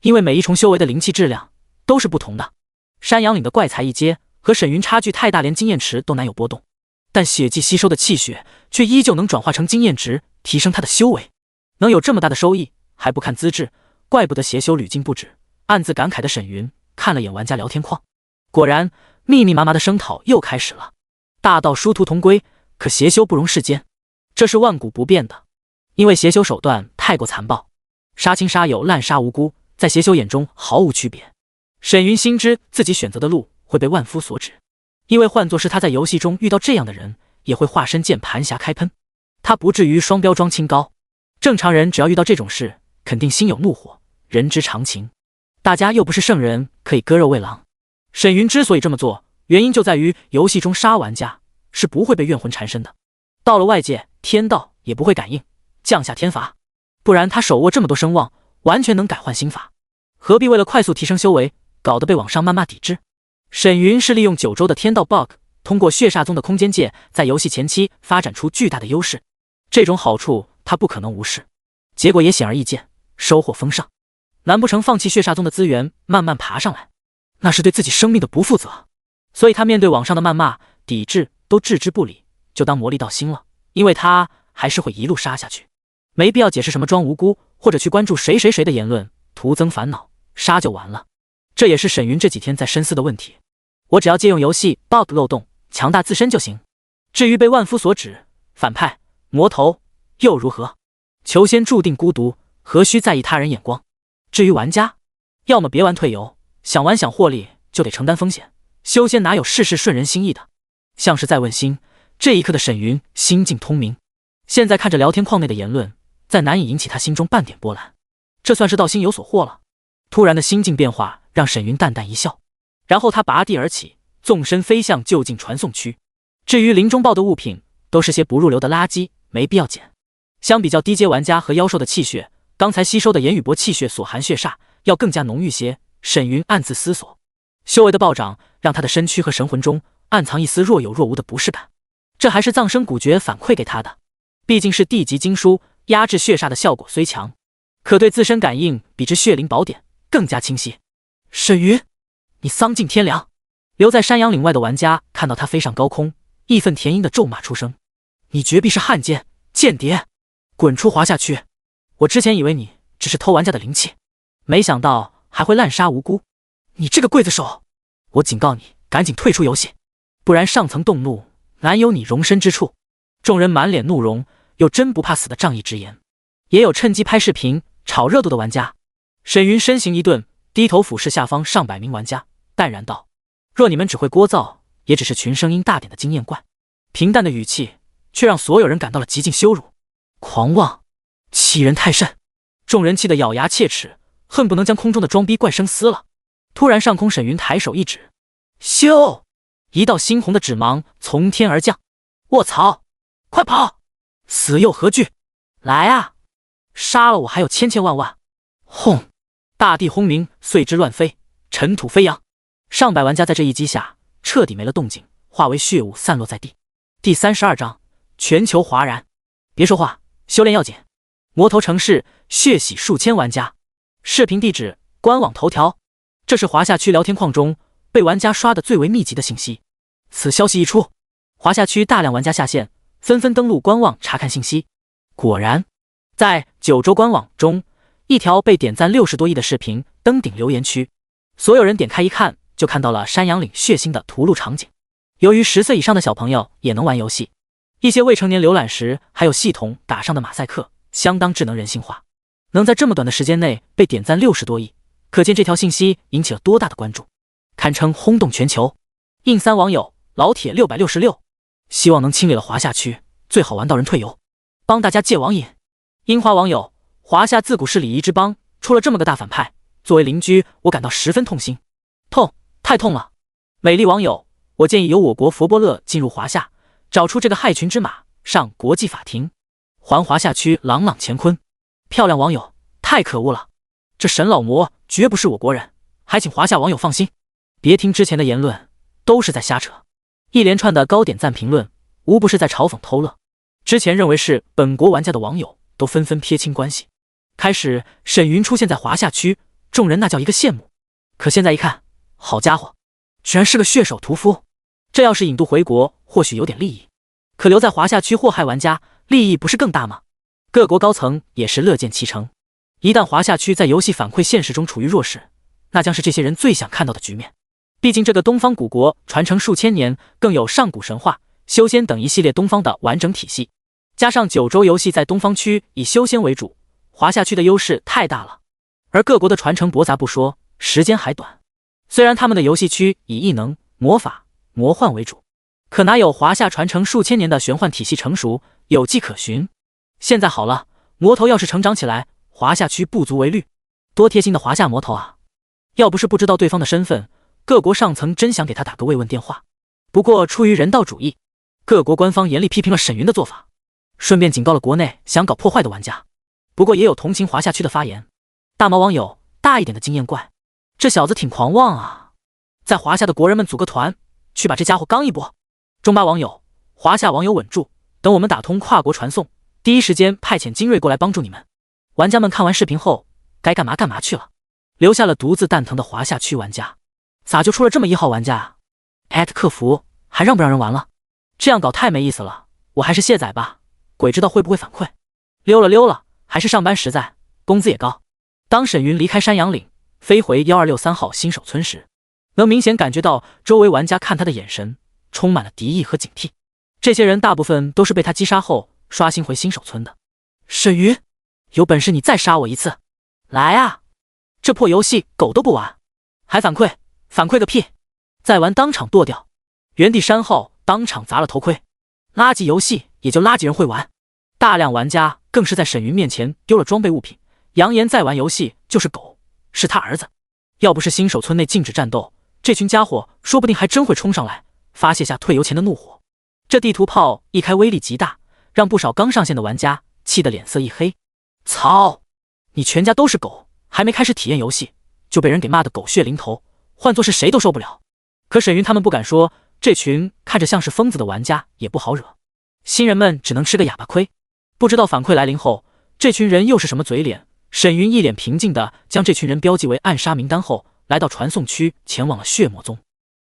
A: 因为每一重修为的灵气质量都是不同的。山羊岭的怪才1阶和沈云差距太大，连经验池都难有波动，但血迹吸收的气血却依旧能转化成经验值，提升他的修为。能有这么大的收益，还不看资质，怪不得邪修屡禁不止。暗自感慨的沈云看了眼玩家聊天框，果然密密麻麻的声讨又开始了。大道殊途同归，可邪修不容世间，这是万古不变的。因为邪修手段太过残暴，杀亲杀友，滥杀无辜，在邪修眼中毫无区别。沈云心知自己选择的路会被万夫所指，因为换作是他在游戏中遇到这样的人，也会化身键盘侠开喷。他不至于双标装清高，正常人只要遇到这种事，肯定心有怒火，人之常情。大家又不是圣人，可以割肉喂狼。沈云之所以这么做，原因就在于游戏中杀玩家是不会被怨魂缠身的，到了外界，天道也不会感应，降下天罚。不然他手握这么多声望，完全能改换心法，何必为了快速提升修为，搞得被网上谩骂抵制？沈云是利用9州的天道 bug， 通过血煞宗的空间界，在游戏前期发展出巨大的优势，这种好处他不可能无视。结果也显而易见，收获丰盛。难不成放弃血煞宗的资源，慢慢爬上来？那是对自己生命的不负责。所以他面对网上的谩骂、抵制都置之不理，就当魔力到心了，因为他还是会一路杀下去。没必要解释什么装无辜，或者去关注谁的言论，徒增烦恼，杀就完了。这也是沈云这几天在深思的问题。我只要借用游戏 bug 漏洞，强大自身就行。至于被万夫所指，反派、魔头又如何？求仙注定孤独，何须在意他人眼光？至于玩家，要么别玩退游，想玩想获利就得承担风险。修仙哪有事事顺人心意的？像是在问心。这一刻的沈云心境通明，现在看着聊天框内的言论，再难以引起他心中半点波澜。这算是道心有所获了。突然的心境变化让沈云淡淡一笑，然后他拔地而起，纵身飞向就近传送区。至于林中爆的物品，都是些不入流的垃圾，没必要捡。相比较低阶玩家和妖兽的气血，刚才吸收的言语波气血所含血煞要更加浓郁些。沈云暗自思索，修为的暴涨让他的身躯和神魂中暗藏一丝若有若无的不适感，这还是葬生古诀反馈给他的。毕竟是地级经书，压制血煞的效果虽强，可对自身感应比之血灵宝典更加清晰。沈云，你丧尽天良！留在山羊岭外的玩家看到他飞上高空，义愤填膺的咒骂出声：你绝壁是汉奸、间谍，滚出华夏区！我之前以为你只是偷玩家的灵气，没想到还会滥杀无辜。你这个刽子手，我警告你，赶紧退出游戏，不然上层动怒，难有你容身之处。众人满脸怒容，有真不怕死的仗义直言，也有趁机拍视频炒热度的玩家。沈云身形一顿，低头俯视下方上百名玩家，淡然道：若你们只会聒噪，也只是群声音大点的经验怪。平淡的语气却让所有人感到了极尽羞辱。狂妄，欺人太甚！众人气得咬牙切齿，恨不能将空中的装逼怪声撕了。突然上空，沈云抬手一指，咻！一道猩红的指芒从天而降。卧槽！快跑！死又何惧？来啊！杀了我还有千万万！轰！大地轰鸣，碎枝乱飞，尘土飞扬。上百玩家在这一击下彻底没了动静，化为血雾散落在地。第32章，全球哗然。别说话，修炼要紧。魔头城市血洗数千玩家。视频地址：官网头条。这是华夏区聊天框中被玩家刷的最为密集的信息。此消息一出，华夏区大量玩家下线，纷纷登录官网查看信息。果然，在9州官网中，一条被点赞60多亿的视频登顶留言区，所有人点开一看，就看到了山羊岭血腥的屠戮场景。由于10岁以上的小朋友也能玩游戏，一些未成年浏览时还有系统打上的马赛克，相当智能人性化。能在这么短的时间内被点赞60多亿，可见这条信息引起了多大的关注，堪称轰动全球。印3网友老铁666，希望能清理了华夏区，最好玩到人退游，帮大家戒网瘾。樱花网友华夏自古是礼仪之邦，出了这么个大反派，作为邻居我感到十分痛心，痛，太痛了。美丽网友，我建议由我国佛波勒进入华夏，找出这个害群之马，上国际法庭，还华夏区朗朗乾坤。漂亮网友，太可恶了，这沈老魔绝不是我国人，还请华夏网友放心，别听之前的言论，都是在瞎扯。一连串的高点赞评论，无不是在嘲讽偷乐。之前认为是本国玩家的网友都纷纷撇清关系。开始沈云出现在华夏区，众人那叫一个羡慕，可现在一看，好家伙，居然是个血手屠夫。这要是引渡回国，或许有点利益，可留在华夏区祸害玩家，利益不是更大吗？各国高层也是乐见其成。一旦华夏区在游戏反馈现实中处于弱势，那将是这些人最想看到的局面。毕竟这个东方古国传承数千年，更有上古神话、修仙等一系列东方的完整体系，加上九州游戏在东方区以修仙为主，华夏区的优势太大了。而各国的传承驳杂不说，时间还短。虽然他们的游戏区以异能、魔法、魔幻为主，可哪有华夏传承数千年的玄幻体系成熟，有迹可循。现在好了，魔头要是成长起来，华夏区不足为虑。多贴心的华夏魔头啊！要不是不知道对方的身份，各国上层真想给他打个慰问电话。不过出于人道主义，各国官方严厉批评了沈云的做法，顺便警告了国内想搞破坏的玩家。不过也有同情华夏区的发言。大毛网友大一点的经验怪，这小子挺狂妄啊，在华夏的国人们组个团，去把这家伙刚一波。中巴网友华夏网友稳住，等我们打通跨国传送，第一时间派遣精锐过来帮助你们。玩家们看完视频后，该干嘛干嘛去了，留下了独自蛋疼的华夏区玩家。咋就出了这么1号玩家啊？艾特客服还让不让人玩了？这样搞太没意思了，我还是卸载吧，鬼知道会不会反馈。溜了，还是上班实在，工资也高。当沈云离开山羊岭，飞回1263号新手村时，能明显感觉到周围玩家看他的眼神充满了敌意和警惕。这些人大部分都是被他击杀后刷新回新手村的。沈云，有本事你再杀我一次，来啊！这破游戏狗都不玩，还反馈？反馈个屁！再玩当场剁掉，原地删号，当场砸了头盔。垃圾游戏也就垃圾人会玩。大量玩家更是在沈云面前丢了装备物品，扬言再玩游戏就是狗，是他儿子。要不是新手村内禁止战斗，这群家伙说不定还真会冲上来，发泄下退游前的怒火。这地图炮一开威力极大，让不少刚上线的玩家气得脸色一黑。操！你全家都是狗，还没开始体验游戏，就被人给骂得狗血淋头，换作是谁都受不了。可沈云他们不敢说，这群看着像是疯子的玩家也不好惹，新人们只能吃个哑巴亏。不知道反馈来临后，这群人又是什么嘴脸？沈云一脸平静地将这群人标记为暗杀名单后，来到传送区，前往了血魔宗。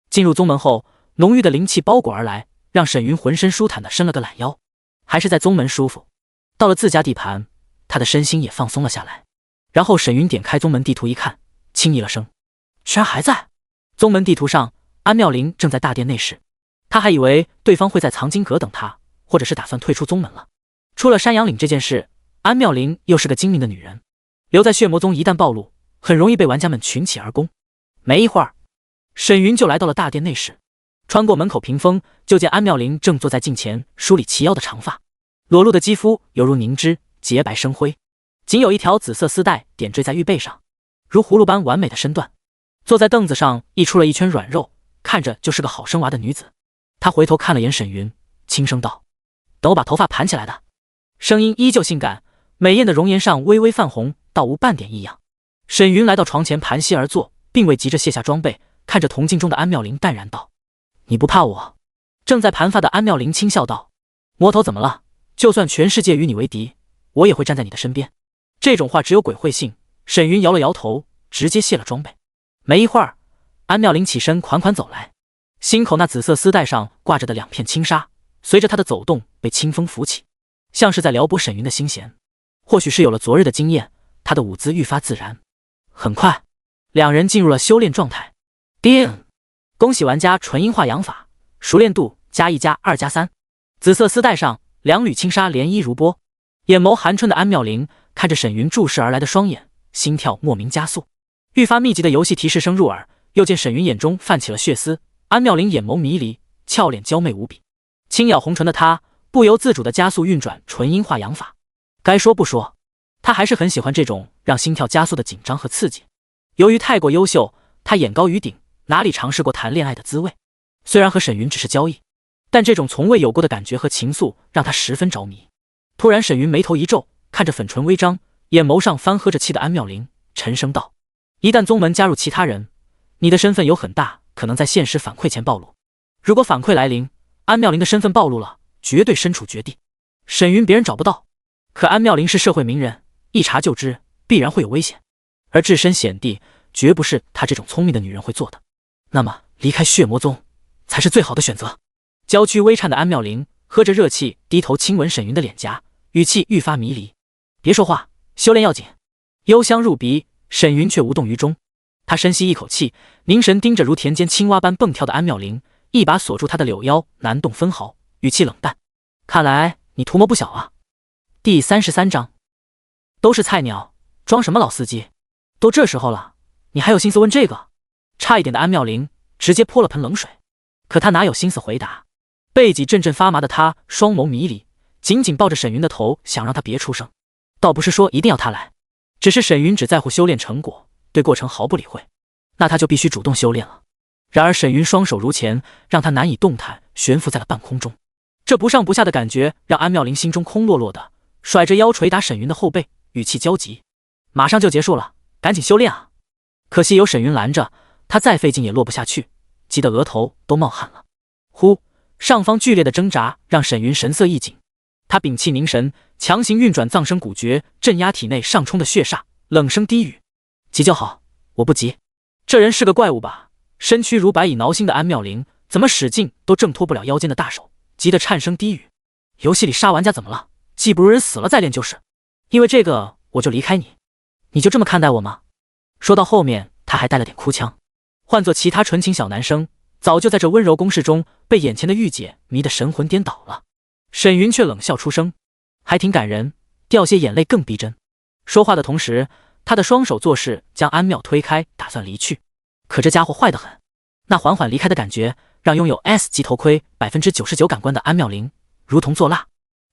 A: 进入宗门后，浓郁的灵气包裹而来，让沈云浑身舒坦地伸了个懒腰。还是在宗门舒服。到了自家地盘，他的身心也放松了下来。然后沈云点开宗门地图一看，轻咦了声，居然还在。宗门地图上，安妙龄正在大殿内室，他还以为对方会在藏经阁等他，或者是打算退出宗门了。出了山羊岭这件事，安妙龄又是个精明的女人，留在血魔宗一旦暴露，很容易被玩家们群起而攻。没一会儿，沈云就来到了大殿内室，穿过门口屏风，就见安妙龄正坐在镜前梳理齐腰的长发，裸露的肌肤犹如凝脂，洁白生辉，仅有一条紫色丝带点缀在玉背上，如葫芦般完美的身段。坐在凳子上溢出了一圈软肉，看着就是个好生娃的女子。她回头看了眼沈云，轻声道：“等我把头发盘起来的。”声音依旧性感，美艳的容颜上微微泛红，倒无半点异样。沈云来到床前盘膝而坐，并未急着卸下装备，看着铜镜中的安妙龄淡然道：“你不怕我？”正在盘发的安妙龄轻笑道：“魔头怎么了？就算全世界与你为敌，我也会站在你的身边。”这种话只有鬼会信。沈云摇了摇头，直接卸了装备。没一会儿，安妙龄起身款款走来，心口那紫色丝带上挂着的2片轻纱，随着她的走动被清风拂起，像是在撩拨沈云的心弦。或许是有了昨日的经验，她的舞姿愈发自然。很快，两人进入了修炼状态。叮！恭喜玩家纯音化养法，熟练度+1+2+3，紫色丝带上两缕轻纱涟漪如波，眼眸含春的安妙龄看着沈云注视而来的双眼，心跳莫名加速。愈发密集的游戏提示声入耳，又见沈云眼中泛起了血丝，安妙龄眼眸迷离，俏脸娇媚无比。轻咬红唇的她不由自主地加速运转纯音化阳法。该说不说，她还是很喜欢这种让心跳加速的紧张和刺激。由于太过优秀，她眼高于顶，哪里尝试过谈恋爱的滋味？虽然和沈云只是交易，但这种从未有过的感觉和情愫让她十分着迷。突然沈云眉头一皱，看着粉唇微张，眼眸上翻喝着气的安妙龄，沉声道：一旦宗门加入其他人，你的身份有很大可能在现实反馈前暴露。如果反馈来临，安妙龄的身份暴露了，绝对身处绝地。沈云别人找不到，可安妙龄是社会名人，一查就知，必然会有危险。而置身险地，绝不是她这种聪明的女人会做的。那么离开血魔宗才是最好的选择。娇躯微颤的安妙龄喝着热气，低头亲吻沈云的脸颊，语气愈发迷离。别说话，修炼要紧。幽香入鼻，沈云却无动于衷。他深吸一口气，凝神盯着如田间青蛙般蹦跳的安妙龄，一把锁住她的柳腰，难动分毫，语气冷淡：看来你图谋不小啊。第33章，都是菜鸟，装什么老司机？都这时候了，你还有心思问这个？差一点的安妙龄直接泼了盆冷水，可他哪有心思回答？背脊阵阵发麻的他双眸迷离，紧紧抱着沈云的头，想让他别出声。倒不是说一定要他来，只是沈云只在乎修炼成果，对过程毫不理会，那他就必须主动修炼了。然而沈云双手如前，让他难以动弹，悬浮在了半空中。这不上不下的感觉让安妙龄心中空落落的，甩着腰捶打沈云的后背，语气焦急：马上就结束了，赶紧修炼啊！可惜有沈云拦着，他再费劲也落不下去，急得额头都冒汗了。呼，上方剧烈的挣扎让沈云神色一紧，他屏气凝神，强行运转藏身骨诀，镇压体内上冲的血煞，冷声低语：急就好，我不急。这人是个怪物吧？身躯如白蚁挠心的安妙龄怎么使劲都挣脱不了腰间的大手，急得颤声低语：游戏里杀玩家怎么了？技不如人死了再练就是。因为这个我就离开你，你就这么看待我吗？说到后面他还带了点哭腔。换做其他纯情小男生，早就在这温柔攻势中被眼前的御姐迷得神魂颠倒了。沈云却冷笑出声：还挺感人，掉些眼泪更逼真。说话的同时，他的双手做事将安妙推开，打算离去。可这家伙坏得很，那缓缓离开的感觉让拥有 S 级头盔 99% 感官的安妙龄如同做蜡。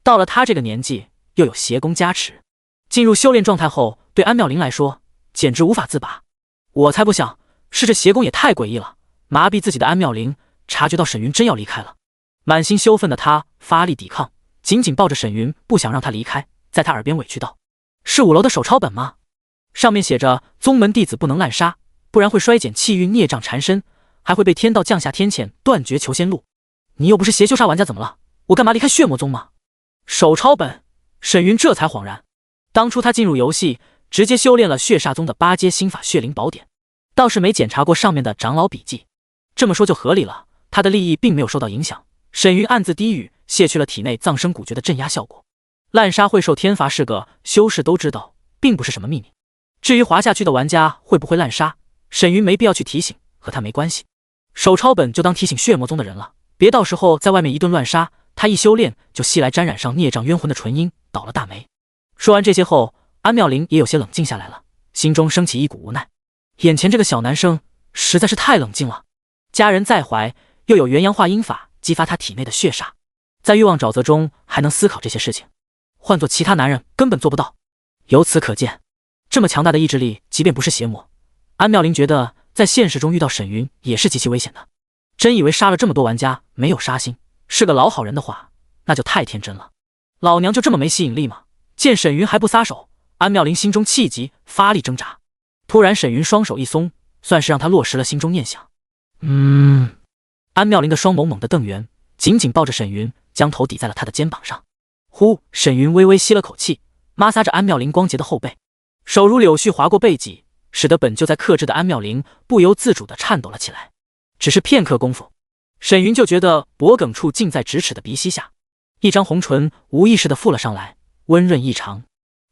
A: 到了他这个年纪，又有邪功加持，进入修炼状态后，对安妙龄来说简直无法自拔。我才不想，是这邪功也太诡异了。麻痹自己的安妙龄察觉到沈云真要离开了，满心羞愤的他发力抵抗，紧紧抱着沈云，不想让他离开，在他耳边委屈道：是5楼的手抄本吗？上面写着宗门弟子不能滥杀，不然会衰减气运，孽障缠身，还会被天道降下天谴，断绝求仙路。你又不是邪修杀玩家，怎么了？我干嘛离开血魔宗吗？手抄本，沈云这才恍然，当初他进入游戏直接修炼了血煞宗的8阶心法血灵宝典，倒是没检查过上面的长老笔记。这么说就合理了，他的利益并没有受到影响。沈云暗自低语，卸去了体内藏身骨诀的镇压效果。滥杀会受天罚是个修士都知道，并不是什么秘密。至于滑下去的玩家会不会滥杀，沈云没必要去提醒，和他没关系。手抄本就当提醒血魔宗的人了，别到时候在外面一顿乱杀，他一修炼就吸来沾染上孽障冤魂的纯阴，倒了大霉。说完这些后，安妙龄也有些冷静下来了，心中升起一股无奈。眼前这个小男生实在是太冷静了，家人在怀，又有元阳化阴法激发他体内的血煞，在欲望沼泽中还能思考这些事情，换做其他男人根本做不到。由此可见，这么强大的意志力，即便不是邪魔，安妙龄觉得在现实中遇到沈云也是极其危险的。真以为杀了这么多玩家没有杀心，是个老好人的话，那就太天真了。老娘就这么没吸引力吗？见沈云还不撒手，安妙龄心中气急，发力挣扎。突然沈云双手一松，算是让他落实了心中念想。安妙龄的双眸猛地瞪圆，紧紧抱着沈云，将头抵在了他的肩膀上。呼，沈云微微吸了口气，摩挲着安妙龄光洁的后背，手如柳絮划过背脊，使得本就在克制的安妙龄不由自主地颤抖了起来。只是片刻功夫，沈云就觉得脖颈处近在咫尺的鼻息下，一张红唇无意识地附了上来，温润异常。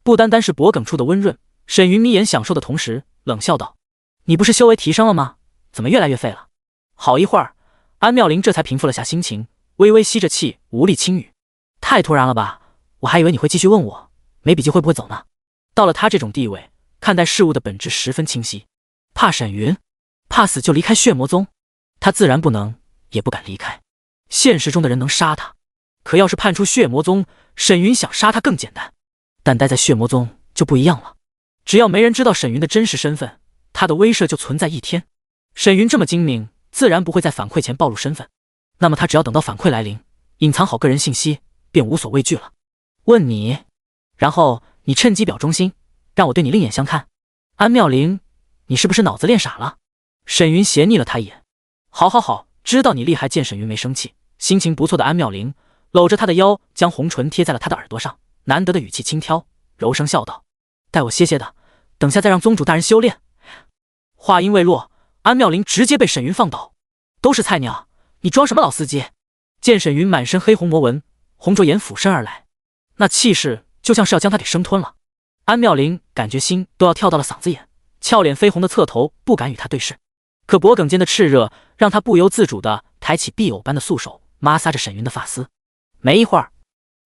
A: 不单单是脖颈处的温润，沈云眯眼享受的同时冷笑道：你不是修为提升了吗？怎么越来越废了？好一会儿，安妙龄这才平复了下心情，微微吸着气，无力轻语：“太突然了吧，我还以为你会继续问我，没笔记会不会走呢？”到了他这种地位，看待事物的本质十分清晰。怕沈云，怕死就离开血魔宗，他自然不能，也不敢离开。现实中的人能杀他，可要是判出血魔宗，沈云想杀他更简单。但待在血魔宗就不一样了，只要没人知道沈云的真实身份，他的威慑就存在一天。沈云这么精明，自然不会在反馈前暴露身份。那么他只要等到反馈来临，隐藏好个人信息，便无所畏惧了。问你，然后你趁机表忠心，让我对你另眼相看。安妙龄，你是不是脑子练傻了？沈云斜睨了他一眼。好好好，知道你厉害。见沈云没生气，心情不错的安妙龄搂着他的腰，将红唇贴在了他的耳朵上，难得的语气轻佻，柔声笑道：“待我歇歇的，等下再让宗主大人修炼。”话音未落，安妙龄直接被沈云放倒。都是菜鸟，你装什么老司机？见沈云满身黑红魔纹，红着眼俯身而来，那气势就像是要将他给生吞了。安妙龄感觉心都要跳到了嗓子眼，俏脸绯红的侧头，不敢与他对视。可脖颈间的炽热让他不由自主地抬起碧藕般的素手，摩挲着沈云的发丝。没一会儿，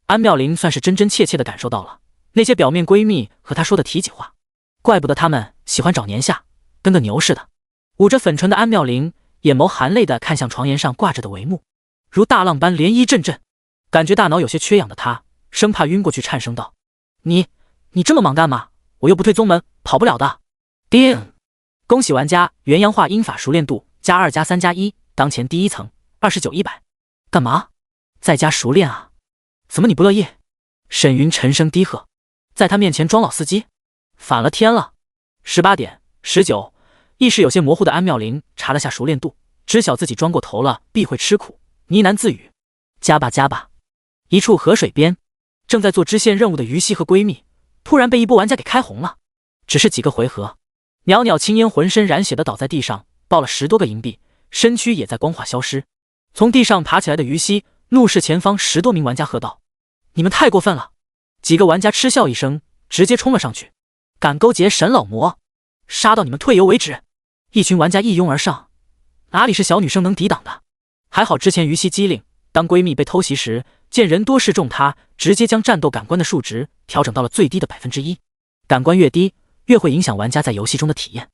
A: 安妙龄算是真真切切地感受到了那些表面闺蜜和她说的体己话，怪不得她们喜欢找年下，跟个牛似的。捂着粉唇的安妙龄眼眸含泪地看向床沿上挂着的帷幕，如大浪般涟漪阵阵。感觉大脑有些缺氧的她生怕晕过去，颤声道：“你这么忙干嘛？我又不退宗门，跑不了的。”叮！恭喜玩家元阳化阴法熟练度+2+3+1，当前第一层29-100。干嘛？在家熟练啊？怎么你不乐意？沈云沉声低喝，在他面前装老司机，反了天了。18点19，意识有些模糊的安妙龄查了下熟练度，知晓自己装过头了必会吃苦，呢喃自语：“加吧加吧。”一处河水边，正在做支线任务的于西和闺蜜突然被一波玩家给开红了。只是几个回合，袅袅青烟浑身染血的倒在地上，爆了10多个银币，身躯也在光化消失。从地上爬起来的于西怒视前方10多名玩家，喝道：“你们太过分了！”几个玩家嗤笑一声，直接冲了上去，敢勾结沈老魔，杀到你们退游为止！一群玩家一拥而上，哪里是小女生能抵挡的？还好之前于西机灵，当闺蜜被偷袭时，见人多势众他，直接将战斗感官的数值调整到了最低的1%。感官越低，越会影响玩家在游戏中的体验。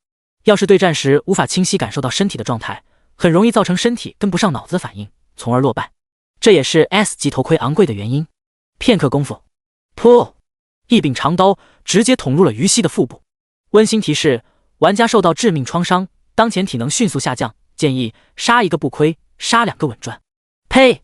A: 要是对战时无法清晰感受到身体的状态，很容易造成身体跟不上脑子的反应，从而落败。这也是 S 级头盔昂贵的原因。片刻功夫，噗！一柄长刀直接捅入了于西的腹部。温馨提示：玩家受到致命创伤，当前体能迅速下降，建议杀一个不亏，杀2个稳赚。呸！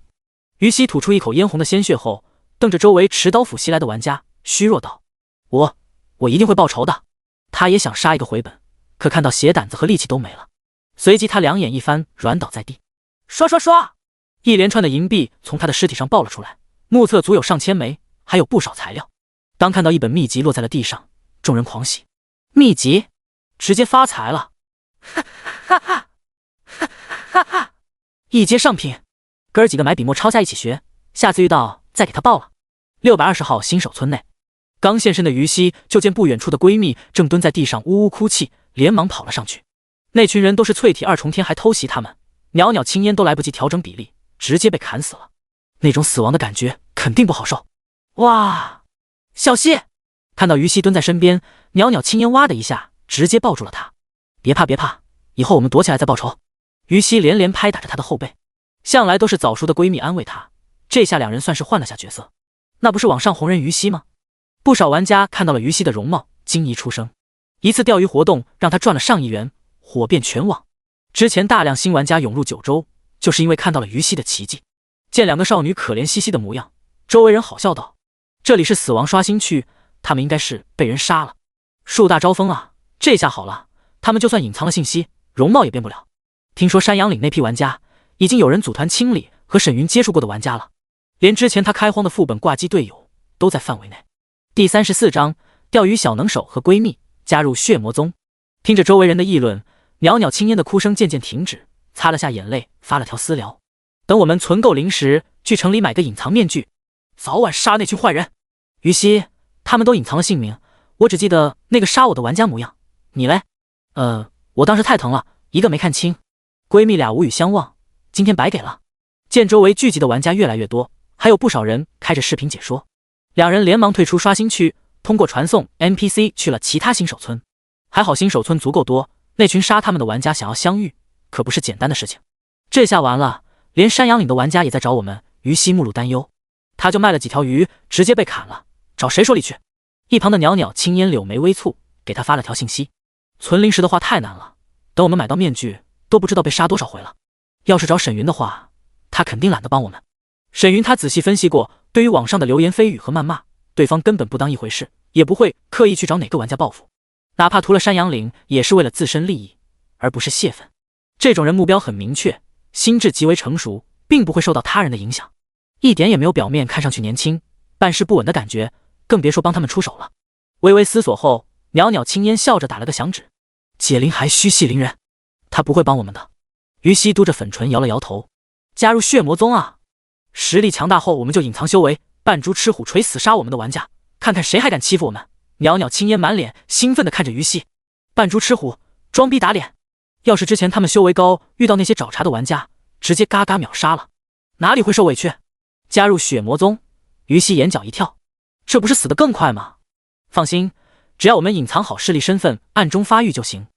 A: 于西吐出一口嫣红的鲜血后，瞪着周围持刀斧袭来的玩家，虚弱道：“我一定会报仇的。”他也想杀一个回本，可看到血胆子和力气都没了。随即他两眼一翻，软倒在地。刷刷刷！一连串的银币从他的尸体上爆了出来，目测足有上千枚，还有不少材料。当看到一本秘籍落在了地上，众人狂喜。秘籍？直接发财了！哈哈哈哈哈哈！一阶上品，哥儿几个买笔墨抄下一起学，下次遇到再给他报了。620号新手村内，刚现身的于西就见不远处的闺蜜正蹲在地上呜呜哭泣，连忙跑了上去。那群人都是淬体2重天，还偷袭他们，袅袅青烟都来不及调整比例，直接被砍死了。那种死亡的感觉肯定不好受。哇！小西看到于西蹲在身边，袅袅青烟哇的一下直接抱住了他。别怕别怕，以后我们躲起来再报仇。于西连连拍打着他的后背，向来都是早熟的闺蜜安慰他，这下两人算是换了下角色。那不是网上红人于西吗？不少玩家看到了于西的容貌，惊疑出声。一次钓鱼活动让他赚了上亿元，火遍全网。之前大量新玩家涌入九州，就是因为看到了于西的奇迹。见两个少女可怜兮兮的模样，周围人好笑道：“这里是死亡刷新区，他们应该是被人杀了。树大招风啊，这下好了，他们就算隐藏了信息，容貌也变不了。听说山羊岭那批玩家已经有人组团清理和沈云接触过的玩家了，连之前他开荒的副本挂机队友都在范围内。”第34章，钓鱼小能手和闺蜜加入血魔宗。听着周围人的议论，袅袅青烟的哭声渐渐停止，擦了下眼泪，发了条私聊：“等我们存够零食，去城里买个隐藏面具，早晚杀那群坏人。”于西，他们都隐藏了姓名，我只记得那个杀我的玩家模样。你嘞？我当时太疼了，一个没看清。闺蜜俩无语相望，今天白给了。见周围聚集的玩家越来越多，还有不少人开着视频解说，两人连忙退出刷新区，通过传送 NPC 去了其他新手村。还好新手村足够多，那群杀他们的玩家想要相遇，可不是简单的事情。这下完了，连山羊岭的玩家也在找我们。于西目露担忧，他就卖了几条鱼，直接被砍了，找谁说理去？一旁的袅袅青烟柳眉微蹙，给他发了条信息：存零食的话太难了，等我们买到面具，都不知道被杀多少回了。要是找沈云的话，他肯定懒得帮我们。沈云他仔细分析过，对于网上的流言蜚语和谩骂，对方根本不当一回事，也不会刻意去找哪个玩家报复，哪怕屠了山羊岭，也是为了自身利益，而不是泄愤。这种人目标很明确，心智极为成熟，并不会受到他人的影响，一点也没有表面看上去年轻，办事不稳的感觉，更别说帮他们出手了。微微思索后，袅袅青烟笑着打了个响指：解铃还须系铃人，他不会帮我们的。于西嘟着粉唇摇了摇头：加入血魔宗啊，实力强大后我们就隐藏修为，扮猪吃虎，锤死杀我们的玩家，看看谁还敢欺负我们。袅袅青烟满脸兴奋地看着于西：扮猪吃虎，装逼打脸，要是之前他们修为高，遇到那些找茬的玩家，直接嘎嘎秒杀了，哪里会受委屈？加入血魔宗，于西眼角一跳，这不是死得更快吗？放心，只要我们隐藏好势力身份，暗中发育就行。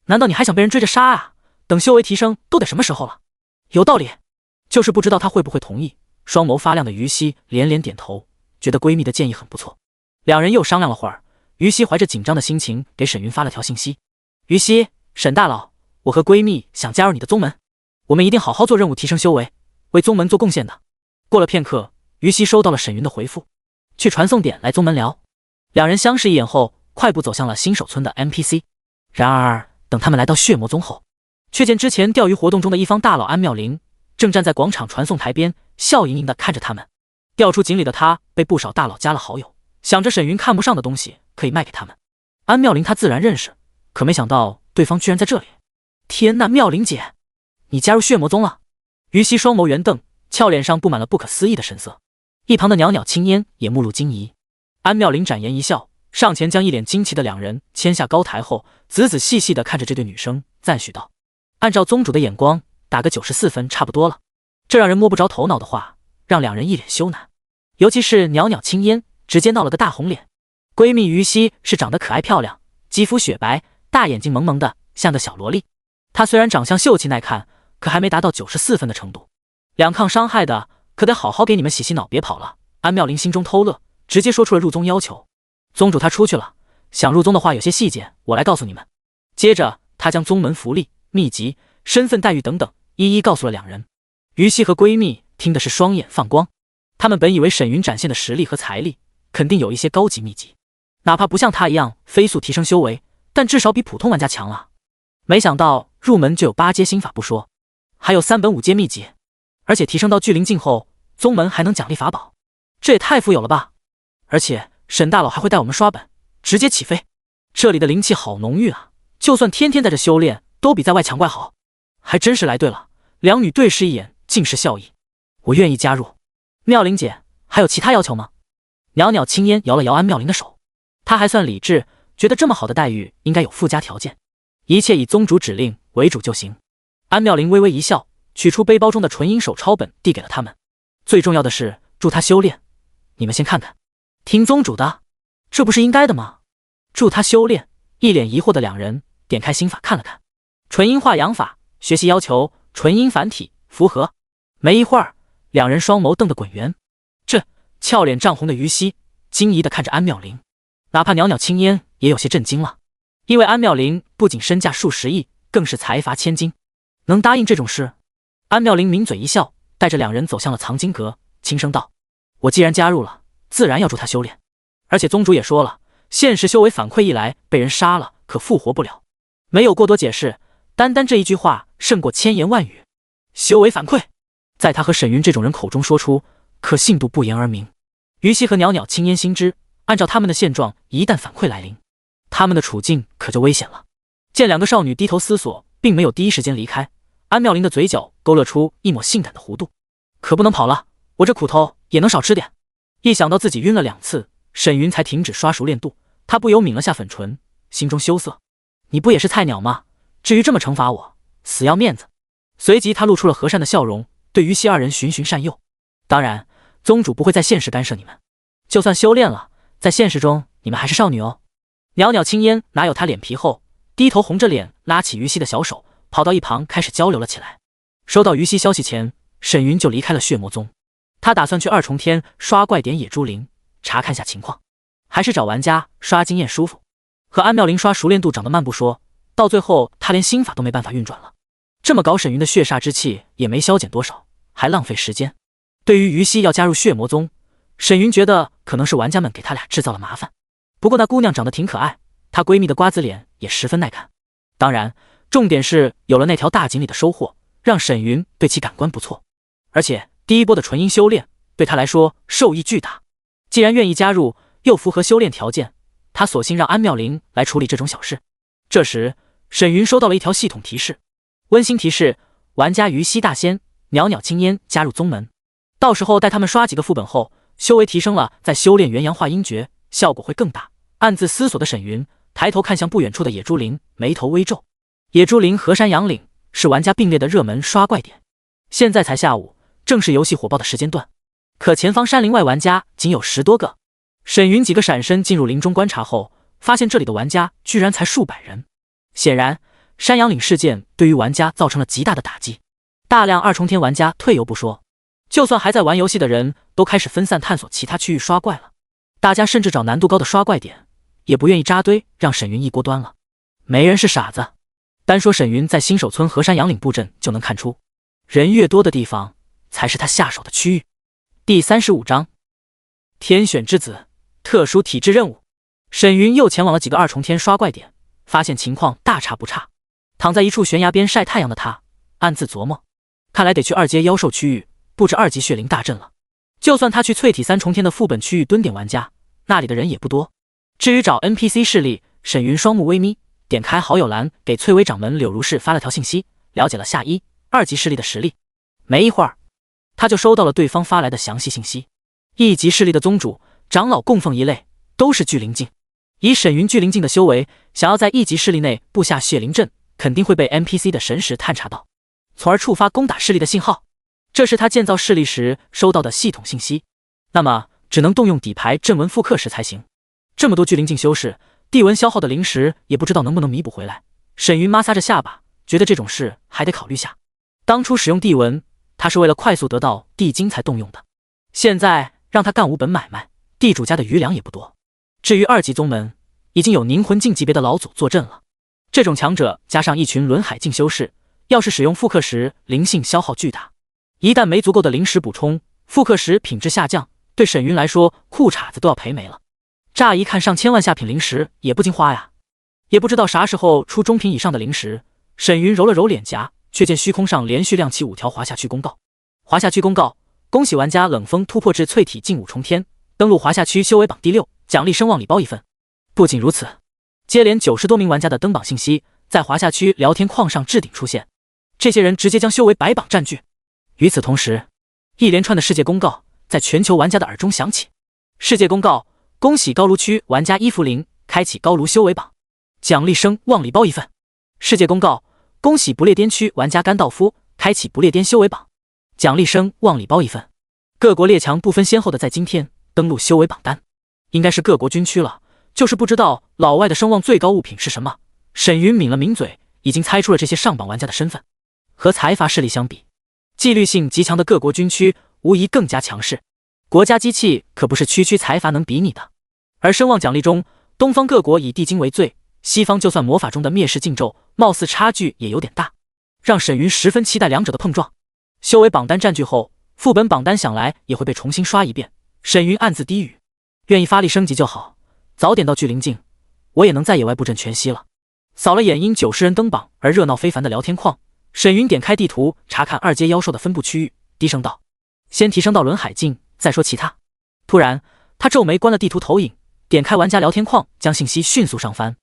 A: 难道你还想被人追着杀啊？等修为提升都得什么时候了？有道理，就是不知道他会不会同意。双眸发亮的于西连连点头，觉得闺蜜的建议很不错。两人又商量了会儿，于西怀着紧张的心情给沈云发了条信息：于西，沈大佬，我和闺蜜想加入你的宗门，我们一定好好做任务，提升修为，为宗门做贡献的。过了片刻，于西收到了沈云的回复：去传送点来宗门聊。两人相视一眼后，快步走向了新手村的 NPC。然而等他们来到血魔宗后，却见之前钓鱼活动中的一方大佬安妙龄正站在广场传送台边，笑盈盈地看着他们。调出锦鲤的他被不少大佬加了好友，想着沈云看不上的东西可以卖给他们。安妙龄他自然认识，可没想到对方居然在这里。天呐，妙龄姐，你加入血魔宗了？于西双眸圆瞪，俏脸上布满了不可思议的神色。一旁的袅袅青烟也目露惊疑。安妙龄展颜一笑，上前将一脸惊奇的两人牵下高台后，仔仔细细地看着这对女生，赞许道：按照宗主的眼光，打个94分差不多了。这让人摸不着头脑的话，让两人一脸羞赧。尤其是袅袅青烟，直接闹了个大红脸。闺蜜于西是长得可爱漂亮，肌肤雪白，大眼睛萌萌的，像个小萝莉。她虽然长相秀气耐看，可还没达到94分的程度。两抗伤害的，可得好好给你们洗洗脑，别跑了。安妙龄心中偷乐，直接说出了入宗要求。宗主他出去了，想入宗的话，有些细节我来告诉你们。接着他将宗门福利、秘籍、身份待遇等等一一告诉了两人。于西和闺蜜听的是双眼放光，他们本以为沈云展现的实力和财力肯定有一些高级秘籍，哪怕不像他一样飞速提升修为，但至少比普通玩家强啊。没想到入门就有8阶心法不说，还有3本5阶秘籍，而且提升到巨灵境后，宗门还能奖励法宝，这也太富有了吧！而且沈大佬还会带我们刷本，直接起飞。这里的灵气好浓郁啊，就算天天在这修炼，都比在外强怪好。还真是来对了。两女对视一眼，尽是笑意。我愿意加入。妙龄姐，还有其他要求吗？袅袅青烟摇了摇安妙龄的手，她还算理智，觉得这么好的待遇应该有附加条件，一切以宗主指令为主就行。安妙龄微微一笑，取出背包中的纯银手抄本递给了他们。最重要的是助他修炼，你们先看看。听宗主的，这不是应该的吗？助他修炼，一脸疑惑的两人点开心法看了看。纯银化阳法，学习要求纯银繁体，符合。没一会儿，两人双眸瞪得滚圆。这俏脸涨红的于西惊疑地看着安妙龄，哪怕袅袅青烟也有些震惊了，因为安妙龄不仅身价数十亿，更是财阀千金，能答应这种事？安妙龄抿嘴一笑，带着两人走向了藏经阁，轻声道：我既然加入了，自然要助他修炼，而且宗主也说了，现实修为反馈一来，被人杀了可复活不了。没有过多解释，单单这一句话胜过千言万语。修为反馈，在他和沈云这种人口中说出，可信度不言而明。于西和袅袅青烟心知，按照他们的现状，一旦反馈来临，他们的处境可就危险了。见两个少女低头思索，并没有第一时间离开，安妙龄的嘴角勾勒出一抹性感的弧度。可不能跑了，我这苦头也能少吃点。一想到自己晕了2次，沈云才停止刷熟练度，他不由抿了下粉唇，心中羞涩。你不也是菜鸟吗？至于这么惩罚我，死要面子。随即他露出了和善的笑容，对于西二人循循善诱。当然，宗主不会在现实干涉你们，就算修炼了，在现实中你们还是少女哦。袅袅青烟哪有她脸皮厚，低头红着脸拉起于西的小手，跑到一旁开始交流了起来。收到于西消息前，沈云就离开了血魔宗，他打算去二重天刷怪点野猪灵，查看下情况，还是找玩家刷经验舒服。和安妙龄刷熟练度长得慢不说，到最后他连心法都没办法运转了。这么搞，沈云的血煞之气也没消减多少，还浪费时间。对于于西要加入血魔宗，沈云觉得可能是玩家们给他俩制造了麻烦。不过那姑娘长得挺可爱，她闺蜜的瓜子脸也十分耐看。当然，重点是有了那条大锦鲤的收获，让沈云对其感官不错。而且第一波的纯阴修炼对他来说受益巨大。既然愿意加入，又符合修炼条件，他索性让安妙龄来处理这种小事。这时，沈云收到了一条系统提示，温馨提示：玩家于西大仙、袅袅青烟加入宗门，到时候带他们刷几个副本后，修为提升了，再修炼元阳化阴诀，效果会更大。暗自思索的沈云抬头看向不远处的野猪林，眉头微皱。野猪林河山阳岭是玩家并列的热门刷怪点，现在才下午，正是游戏火爆的时间段，可前方山林外玩家仅有10多个。沈云几个闪身进入林中观察后，发现这里的玩家居然才数百人。显然，山阳岭事件对于玩家造成了极大的打击，大量二重天玩家退游不说，就算还在玩游戏的人都开始分散探索其他区域刷怪了。大家甚至找难度高的刷怪点，也不愿意扎堆让沈云一锅端了。没人是傻子，单说沈云在新手村河山阳岭布阵就能看出，人越多的地方才是他下手的区域。第35章天选之子特殊体质任务。沈云又前往了几个二重天刷怪点，发现情况大差不差。躺在一处悬崖边晒太阳的他暗自琢磨，看来得去2阶妖兽区域布置2级血灵大阵了。就算他去淬体3重天的副本区域蹲点玩家，那里的人也不多。至于找 NPC 势力，沈云双目微眯，点开好友栏给翠微掌门柳如是发了条信息，了解了下1、2级势力的实力。没一会儿，他就收到了对方发来的详细信息。1级势力的宗主、长老供奉一类都是聚灵境，以沈云聚灵境的修为，想要在1级势力内布下血灵阵，肯定会被 NPC 的神识探查到，从而触发攻打势力的信号。这是他建造势力时收到的系统信息，那么只能动用底牌阵纹复刻石才行。这么多聚灵境修士，地纹消耗的灵石也不知道能不能弥补回来。沈云摩挲着下巴，觉得这种事还得考虑下。当初使用地纹，他是为了快速得到地精才动用的，现在让他干5本买卖，地主家的余粮也不多。至于2级宗门，已经有凝魂境级别的老祖坐镇了，这种强者加上一群轮海境修士，要是使用复刻石，灵性消耗巨大，一旦没足够的灵石补充，复刻石品质下降，对沈云来说裤衩子都要赔没了。乍一看上千万下品灵石也不禁花呀，也不知道啥时候出中品以上的灵石。沈云揉了揉脸颊，却见虚空上连续亮起5条华夏区公告。华夏区公告：恭喜玩家冷风突破至淬体近5重天，登录华夏区修为榜第6，奖励声望礼包1份。不仅如此，接连90多名玩家的登榜信息在华夏区聊天框上置顶出现，这些人直接将修为白榜占据。与此同时，一连串的世界公告在全球玩家的耳中响起。世界公告：恭喜高卢区玩家伊芙琳开启高卢修为榜，奖励声望礼包1份。世界公告：恭喜不列颠区玩家甘道夫开启不列颠修为榜，奖励声望礼包1份。各国列强不分先后的在今天登录修为榜单，应该是各国军区了，就是不知道老外的声望最高物品是什么。沈云抿了抿嘴，已经猜出了这些上榜玩家的身份。和财阀势力相比，纪律性极强的各国军区无疑更加强势，国家机器可不是区区财阀能比拟的。而声望奖励中，东方各国以地精为最，西方就算魔法中的灭世禁咒，貌似差距也有点大，让沈云十分期待两者的碰撞。修为榜单占据后，副本榜单想来也会被重新刷一遍。沈云暗自低语，愿意发力升级就好，早点到聚灵境，我也能在野外布阵全息了。扫了眼因90人登榜而热闹非凡的聊天框，沈云点开地图查看2阶妖兽的分布区域，低声道：先提升到轮海境再说其他。突然他皱眉关了地图投影，点开玩家聊天框，将信息迅速上翻。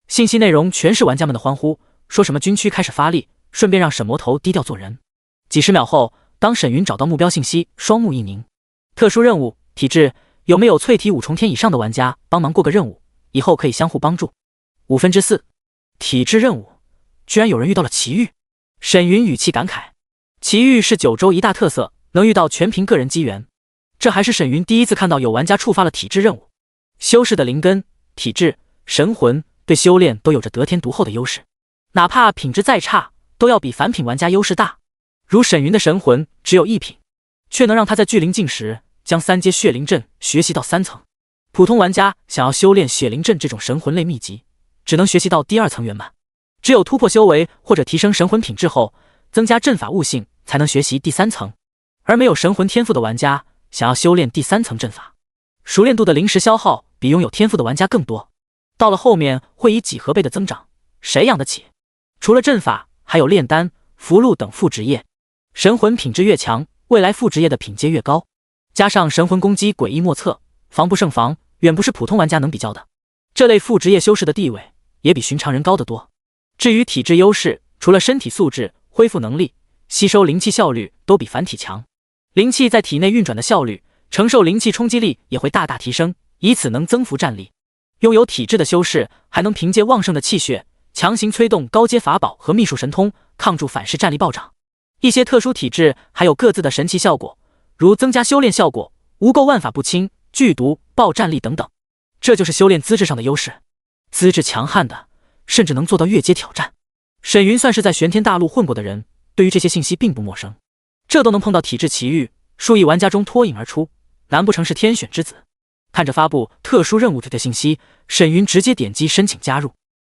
A: 信息内容全是玩家们的欢呼，说什么军区开始发力，顺便让沈魔头低调做人。几十秒后，当沈云找到目标信息，双目一凝。特殊任务体质，有没有淬体5重天以上的玩家帮忙过个任务，以后可以相互帮助。4/5体质任务，居然有人遇到了奇遇。沈云语气感慨，奇遇是九州一大特色，能遇到全凭个人机缘。这还是沈云第一次看到有玩家触发了体质任务。修士的灵根、体质、神魂对修炼都有着得天独厚的优势，哪怕品质再差，都要比凡品玩家优势大。如沈云的神魂只有1品，却能让他在聚灵境时将3阶血灵阵学习到3层。普通玩家想要修炼血灵阵这种神魂类秘籍，只能学习到第2层圆满。只有突破修为或者提升神魂品质后，增加阵法悟性，才能学习第3层。而没有神魂天赋的玩家想要修炼第3层阵法，熟练度的灵石消耗比拥有天赋的玩家更多，到了后面会以几何倍的增长，谁养得起？除了阵法，还有炼丹、符箓等副职业。神魂品质越强，未来副职业的品阶越高。加上神魂攻击诡异莫测，防不胜防，远不是普通玩家能比较的。这类副职业修士的地位也比寻常人高得多。至于体质优势，除了身体素质、恢复能力、吸收灵气效率都比凡体强，灵气在体内运转的效率、承受灵气冲击力也会大大提升，以此能增幅战力。拥有体质的修士还能凭借旺盛的气血，强行催动高阶法宝和秘术神通，抗住反噬战力暴涨。一些特殊体质还有各自的神奇效果，如增加修炼效果、无垢万法不侵、剧毒、爆战力等等。这就是修炼资质上的优势。资质强悍的甚至能做到越阶挑战。沈云算是在玄天大陆混过的人，对于这些信息并不陌生。这都能碰到体质奇遇，数亿玩家中脱颖而出，难不成是天选之子？看着发布特殊任务的信息，沈云直接点击申请加入。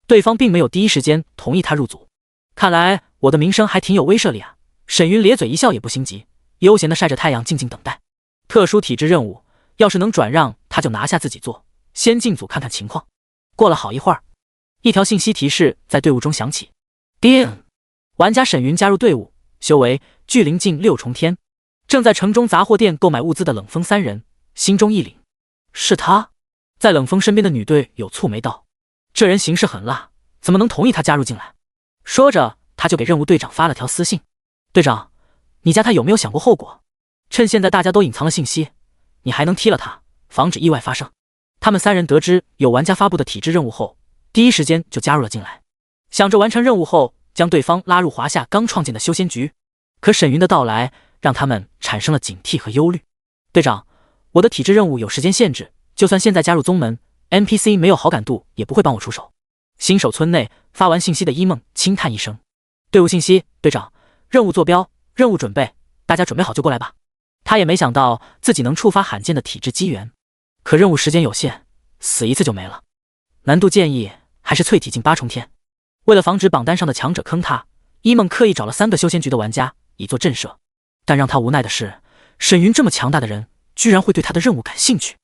A: 对方并没有第一时间同意他入组，看来我的名声还挺有威慑力啊。沈云咧嘴一笑，也不心急，悠闲地晒着太阳，静静等待。特殊体质任务要是能转让，他就拿下自己做，先进组看看情况。过了好一会儿，一条信息提示在队伍中响起：叮！玩家沈云加入队伍，修为聚灵境6重天。正在城中杂货店购买物资的冷风3人心中一凛，是他。在冷风身边的女队友蹙眉道：这人行事狠辣，怎么能同意他加入进来？说着，他就给任务队长发了条私信：队长，你加他有没有想过后果？趁现在大家都隐藏了信息，你还能踢了他，防止意外发生。他们3人得知有玩家发布的体质任务后，第一时间就加入了进来，想着完成任务后将对方拉入华夏刚创建的修仙局。可沈云的到来让他们产生了警惕和忧虑。队长，我的体质任务有时间限制，就算现在加入宗门， NPC 没有好感度也不会帮我出手。新手村内发完信息的一梦轻叹一声：队伍信息，队长，任务坐标，任务准备，大家准备好就过来吧。他也没想到自己能触发罕见的体质机缘，可任务时间有限，死一次就没了。难度建议还是淬体境8重天。为了防止榜单上的强者坑他，一梦刻意找了3个修仙局的玩家以作震慑。但让他无奈的是，沈云这么强大的人居然会对他的任务感兴趣。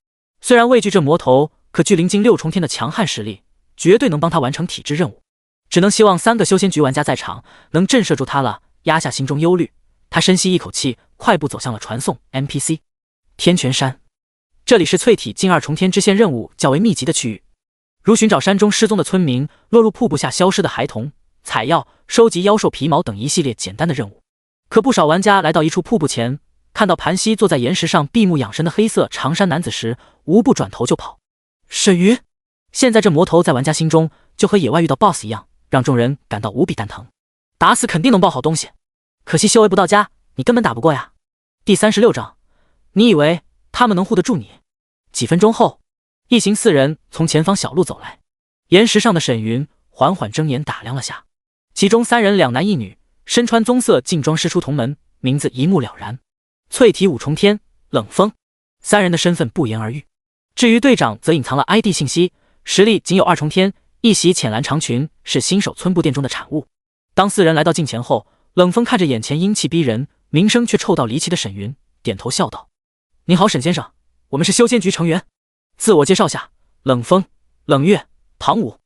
A: 虽然畏惧这魔头，可聚灵境6重天的强悍实力绝对能帮他完成体质任务。只能希望3个修仙局玩家在场能震慑住他了，压下心中忧虑。他深吸一口气，快步走向了传送 NPC 天泉山。这里是淬体境2重天支线任务较为密集的区域，如寻找山中失踪的村民、落入瀑布下消失的孩童、采药、收集妖兽皮毛等一系列简单的任务。可不少玩家来到一处瀑布前，看到盘膝坐在岩石上闭目养神的黑色长衫男子时，无不转头就跑。沈云，现在这魔头在玩家心中就和野外遇到 BOSS 一样，让众人感到无比蛋疼。打死肯定能爆好东西，可惜修为不到家，你根本打不过呀。第36章，你以为他们能护得住你？几分钟后，一行4人从前方小路走来，岩石上的沈云缓缓睁眼打量了下，其中3人2男1女，身穿棕色劲装师出同门，名字一目了然：淬体5重天冷风。3人的身份不言而喻。至于队长则隐藏了 ID 信息，实力仅有2重天，一袭浅蓝长裙，是新手村部店中的产物。当4人来到近前后，冷风看着眼前英气逼人、名声却臭到离奇的沈云，点头笑道：您好，沈先生，我们是修仙局成员。自我介绍下，冷风、冷月、唐武。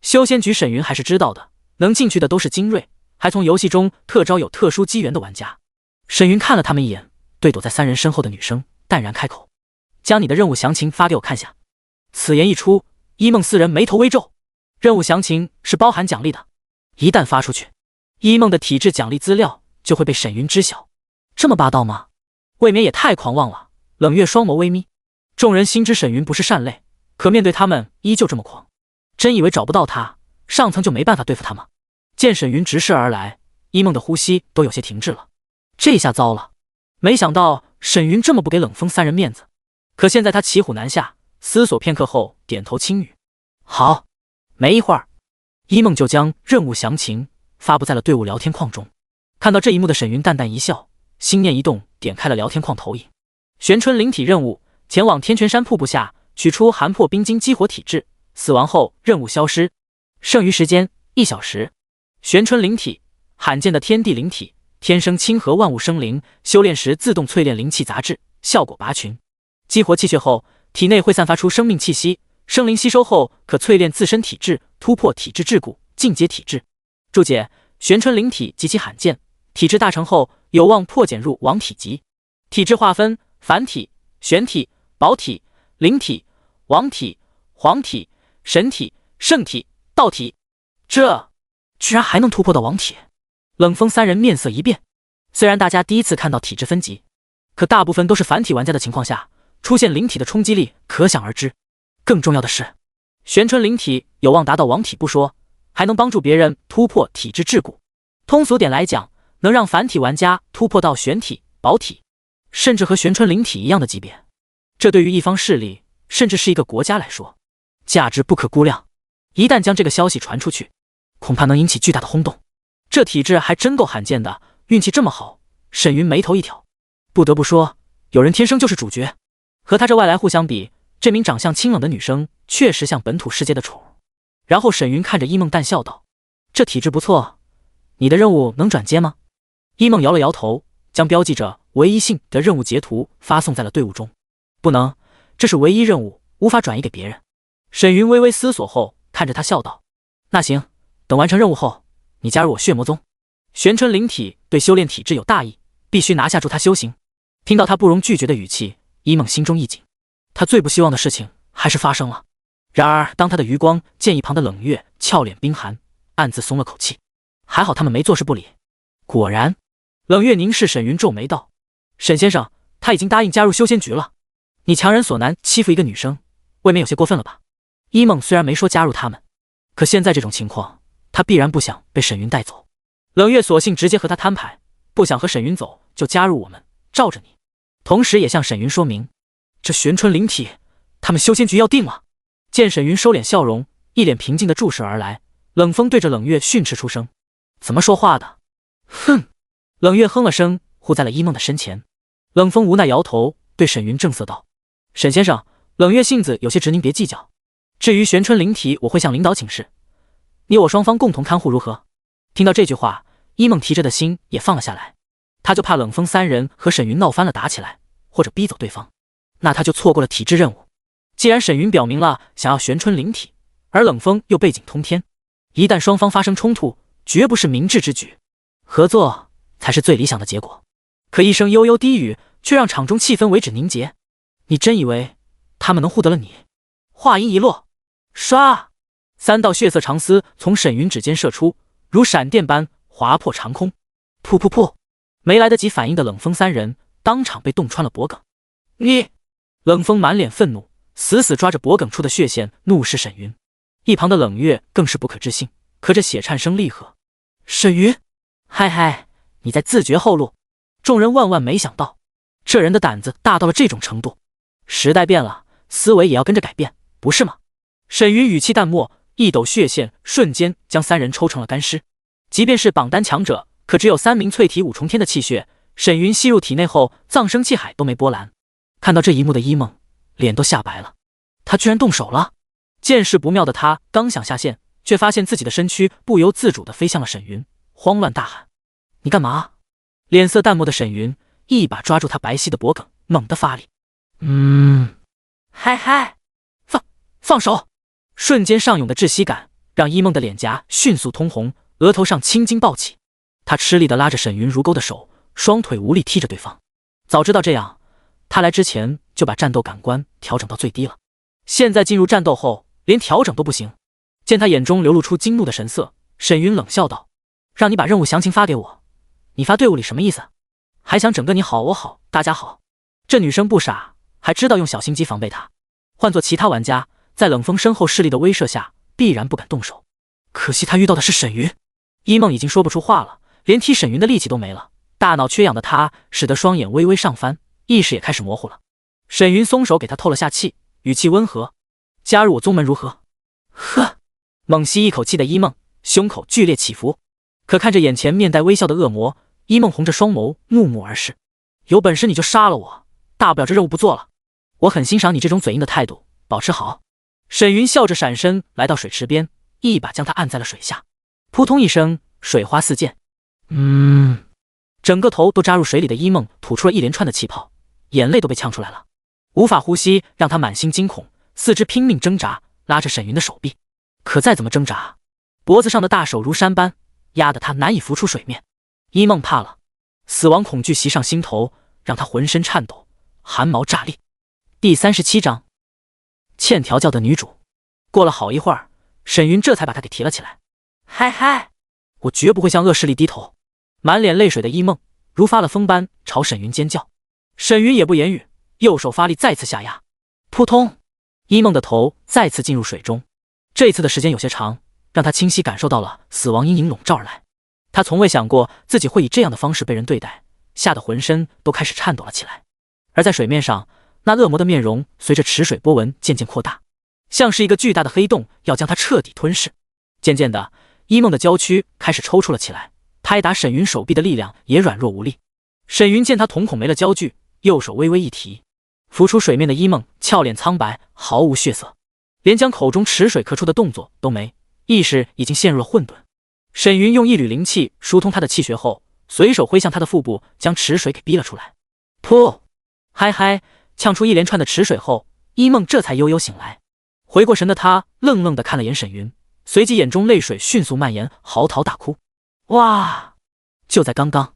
A: 修仙局沈云还是知道的，能进去的都是精锐，还从游戏中特招有特殊机缘的玩家。沈云看了他们一眼，对躲在3人身后的女生淡然开口：将你的任务详情发给我看下。此言一出，一梦4人眉头微皱。任务详情是包含奖励的，一旦发出去，一梦的体质奖励资料就会被沈云知晓。这么霸道吗？未免也太狂妄了。冷月双眸微眯，众人心知沈云不是善类，可面对他们依旧这么狂，真以为找不到他，上层就没办法对付他吗？见沈云直视而来，一梦的呼吸都有些停滞了。这下糟了，没想到沈云这么不给冷风三人面子。可现在他骑虎难下，思索片刻后点头轻语：“好。”没一会儿，一梦就将任务详情发布在了队伍聊天框中。看到这一幕的沈云淡淡一笑，心念一动，点开了聊天框投影。玄春灵体任务：前往天泉山瀑布下，取出寒破冰晶激活体质，死亡后任务消失。剩余时间1小时。玄春灵体，罕见的天地灵体，天生亲和万物生灵，修炼时自动淬炼灵气杂质，效果拔群。激活气血后，体内会散发出生命气息，生灵吸收后可淬炼自身体质，突破体质桎梏，进阶体质。注解：玄春灵体极其罕见，体质大成后有望破茧入王体级。体质划分：凡体、玄体、宝体、灵体、王体、黄体、神体、圣体、道体。这居然还能突破到王体！冷风三人面色一变。虽然大家第一次看到体质分级，可大部分都是凡体玩家的情况下，出现灵体的冲击力可想而知。更重要的是，玄春灵体有望达到王体不说，还能帮助别人突破体质桎梏。通俗点来讲，能让凡体玩家突破到玄体、宝体，甚至和玄春灵体一样的级别。这对于一方势力，甚至是一个国家来说，价值不可估量。一旦将这个消息传出去，恐怕能引起巨大的轰动。这体质还真够罕见的，运气这么好。沈云眉头一挑，不得不说，有人天生就是主角。和他这外来户相比，这名长相清冷的女生确实像本土世界的宠。然后沈云看着一梦淡笑道：“这体质不错，你的任务能转接吗？”一梦摇了摇头，将标记着唯一性的任务截图发送在了队伍中。不能，这是唯一任务，无法转移给别人。沈云微微思索后，看着他笑道：“那行，等完成任务后，你加入我血魔宗。”玄春灵体对修炼体质有大意，必须拿下助他修行。听到他不容拒绝的语气，一梦心中一紧。他最不希望的事情还是发生了。然而当他的余光见一旁的冷月俏脸冰寒，暗自松了口气。还好他们没坐视不理。果然，冷月凝视沈云皱眉道：“沈先生，他已经答应加入修仙局了，你强人所难欺负一个女生，未免有些过分了吧？”一梦虽然没说加入他们，可现在这种情况，他必然不想被沈云带走。冷月索性直接和他摊牌，不想和沈云走就加入我们，罩着你。同时也向沈云说明，这玄春灵体，他们修仙局要定了。见沈云收敛笑容，一脸平静地注视而来，冷风对着冷月训斥出声：“怎么说话的？”哼！冷月哼了声，护在了一梦的身前。冷风无奈摇头，对沈云正色道：“沈先生，冷月性子有些直，您别计较。至于玄春灵体，我会向领导请示，你我双方共同看护如何？”听到这句话，一梦提着的心也放了下来。他就怕冷风三人和沈云闹翻了打起来，或者逼走对方，那他就错过了体质任务。既然沈云表明了想要玄春灵体，而冷风又背景通天，一旦双方发生冲突，绝不是明智之举，合作才是最理想的结果。可一声悠悠低语，却让场中气氛为之凝结。你真以为他们能护得了你？话音一落，唰，3道血色长丝从沈云指尖射出，如闪电般划破长空。噗噗噗！没来得及反应的冷风三人当场被洞穿了脖颈。你！冷风满脸愤怒，死死抓着脖颈处的血线，怒视沈云。一旁的冷月更是不可置信，可着血颤声厉喝：“沈云，嗨嗨，你在自绝后路！”众人万万没想到，这人的胆子大到了这种程度。时代变了，思维也要跟着改变，不是吗？沈云语气淡漠，一斗血线瞬间将三人抽成了干尸。即便是榜单强者，可只有3名淬体5重天的气血，沈云吸入体内后，葬生气海都没波澜。看到这一幕的一梦，脸都吓白了。他居然动手了！见势不妙的他刚想下线，却发现自己的身躯不由自主地飞向了沈云，慌乱大喊：“你干嘛？”脸色淡漠的沈云一把抓住他白皙的脖颈，猛地发力。嗨嗨，放手！瞬间上涌的窒息感让一梦的脸颊迅速通红，额头上青筋暴起。他吃力地拉着沈云如钩的手，双腿无力踢着对方。早知道这样，他来之前就把战斗感官调整到最低了。现在进入战斗后，连调整都不行。见他眼中流露出惊怒的神色，沈云冷笑道：“让你把任务详情发给我，你发队伍里什么意思？还想整个你好我好大家好？这女生不傻，还知道用小心机防备他。换做其他玩家，在冷风身后势力的威慑下，必然不敢动手。可惜他遇到的是沈云。”一梦已经说不出话了，连踢沈云的力气都没了，大脑缺氧的他使得双眼微微上翻，意识也开始模糊了。沈云松手给他透了下气，语气温和：“加入我宗门如何？”呵，猛吸一口气的一梦胸口剧烈起伏，可看着眼前面带微笑的恶魔，一梦红着双眸怒目而视：“有本事你就杀了我，大不了这任务不做了。我很欣赏你这种嘴硬的态度，保持好。”沈云笑着闪身来到水池边，一把将他按在了水下，扑通一声，水花四溅。整个头都扎入水里的一梦吐出了一连串的气泡，眼泪都被呛出来了，无法呼吸，让他满心惊恐，四肢拼命挣扎，拉着沈云的手臂，可再怎么挣扎，脖子上的大手如山般压得他难以浮出水面。一梦怕了，死亡恐惧袭上心头，让他浑身颤抖，汗毛炸立。第37章，欠调教的女主。过了好一会儿，沈云这才把他给提了起来。嗨嗨，我绝不会向恶势力低头。满脸泪水的一梦如发了疯般朝沈云尖叫。沈云也不言语，右手发力再次下压，扑通，一梦的头再次进入水中。这次的时间有些长，让他清晰感受到了死亡阴影笼罩而来。他从未想过自己会以这样的方式被人对待，吓得浑身都开始颤抖了起来。而在水面上，那恶魔的面容随着池水波纹渐渐扩大，像是一个巨大的黑洞要将他彻底吞噬。渐渐的，一梦的娇躯开始抽搐了起来，拍打沈云手臂的力量也软弱无力。沈云见他瞳孔没了焦距，右手微微一提，浮出水面的一梦俏脸苍白，毫无血色，连将口中池水咳出的动作都没，意识已经陷入了混沌。沈云用一缕灵气疏通他的气血后，随手挥向他的腹部，将池水给逼了出来。噗，嗨嗨，呛出一连串的池水后，一梦这才悠悠醒来。回过神的他愣愣地看了眼沈云，随即眼中泪水迅速蔓延，嚎啕大哭。哇！就在刚刚，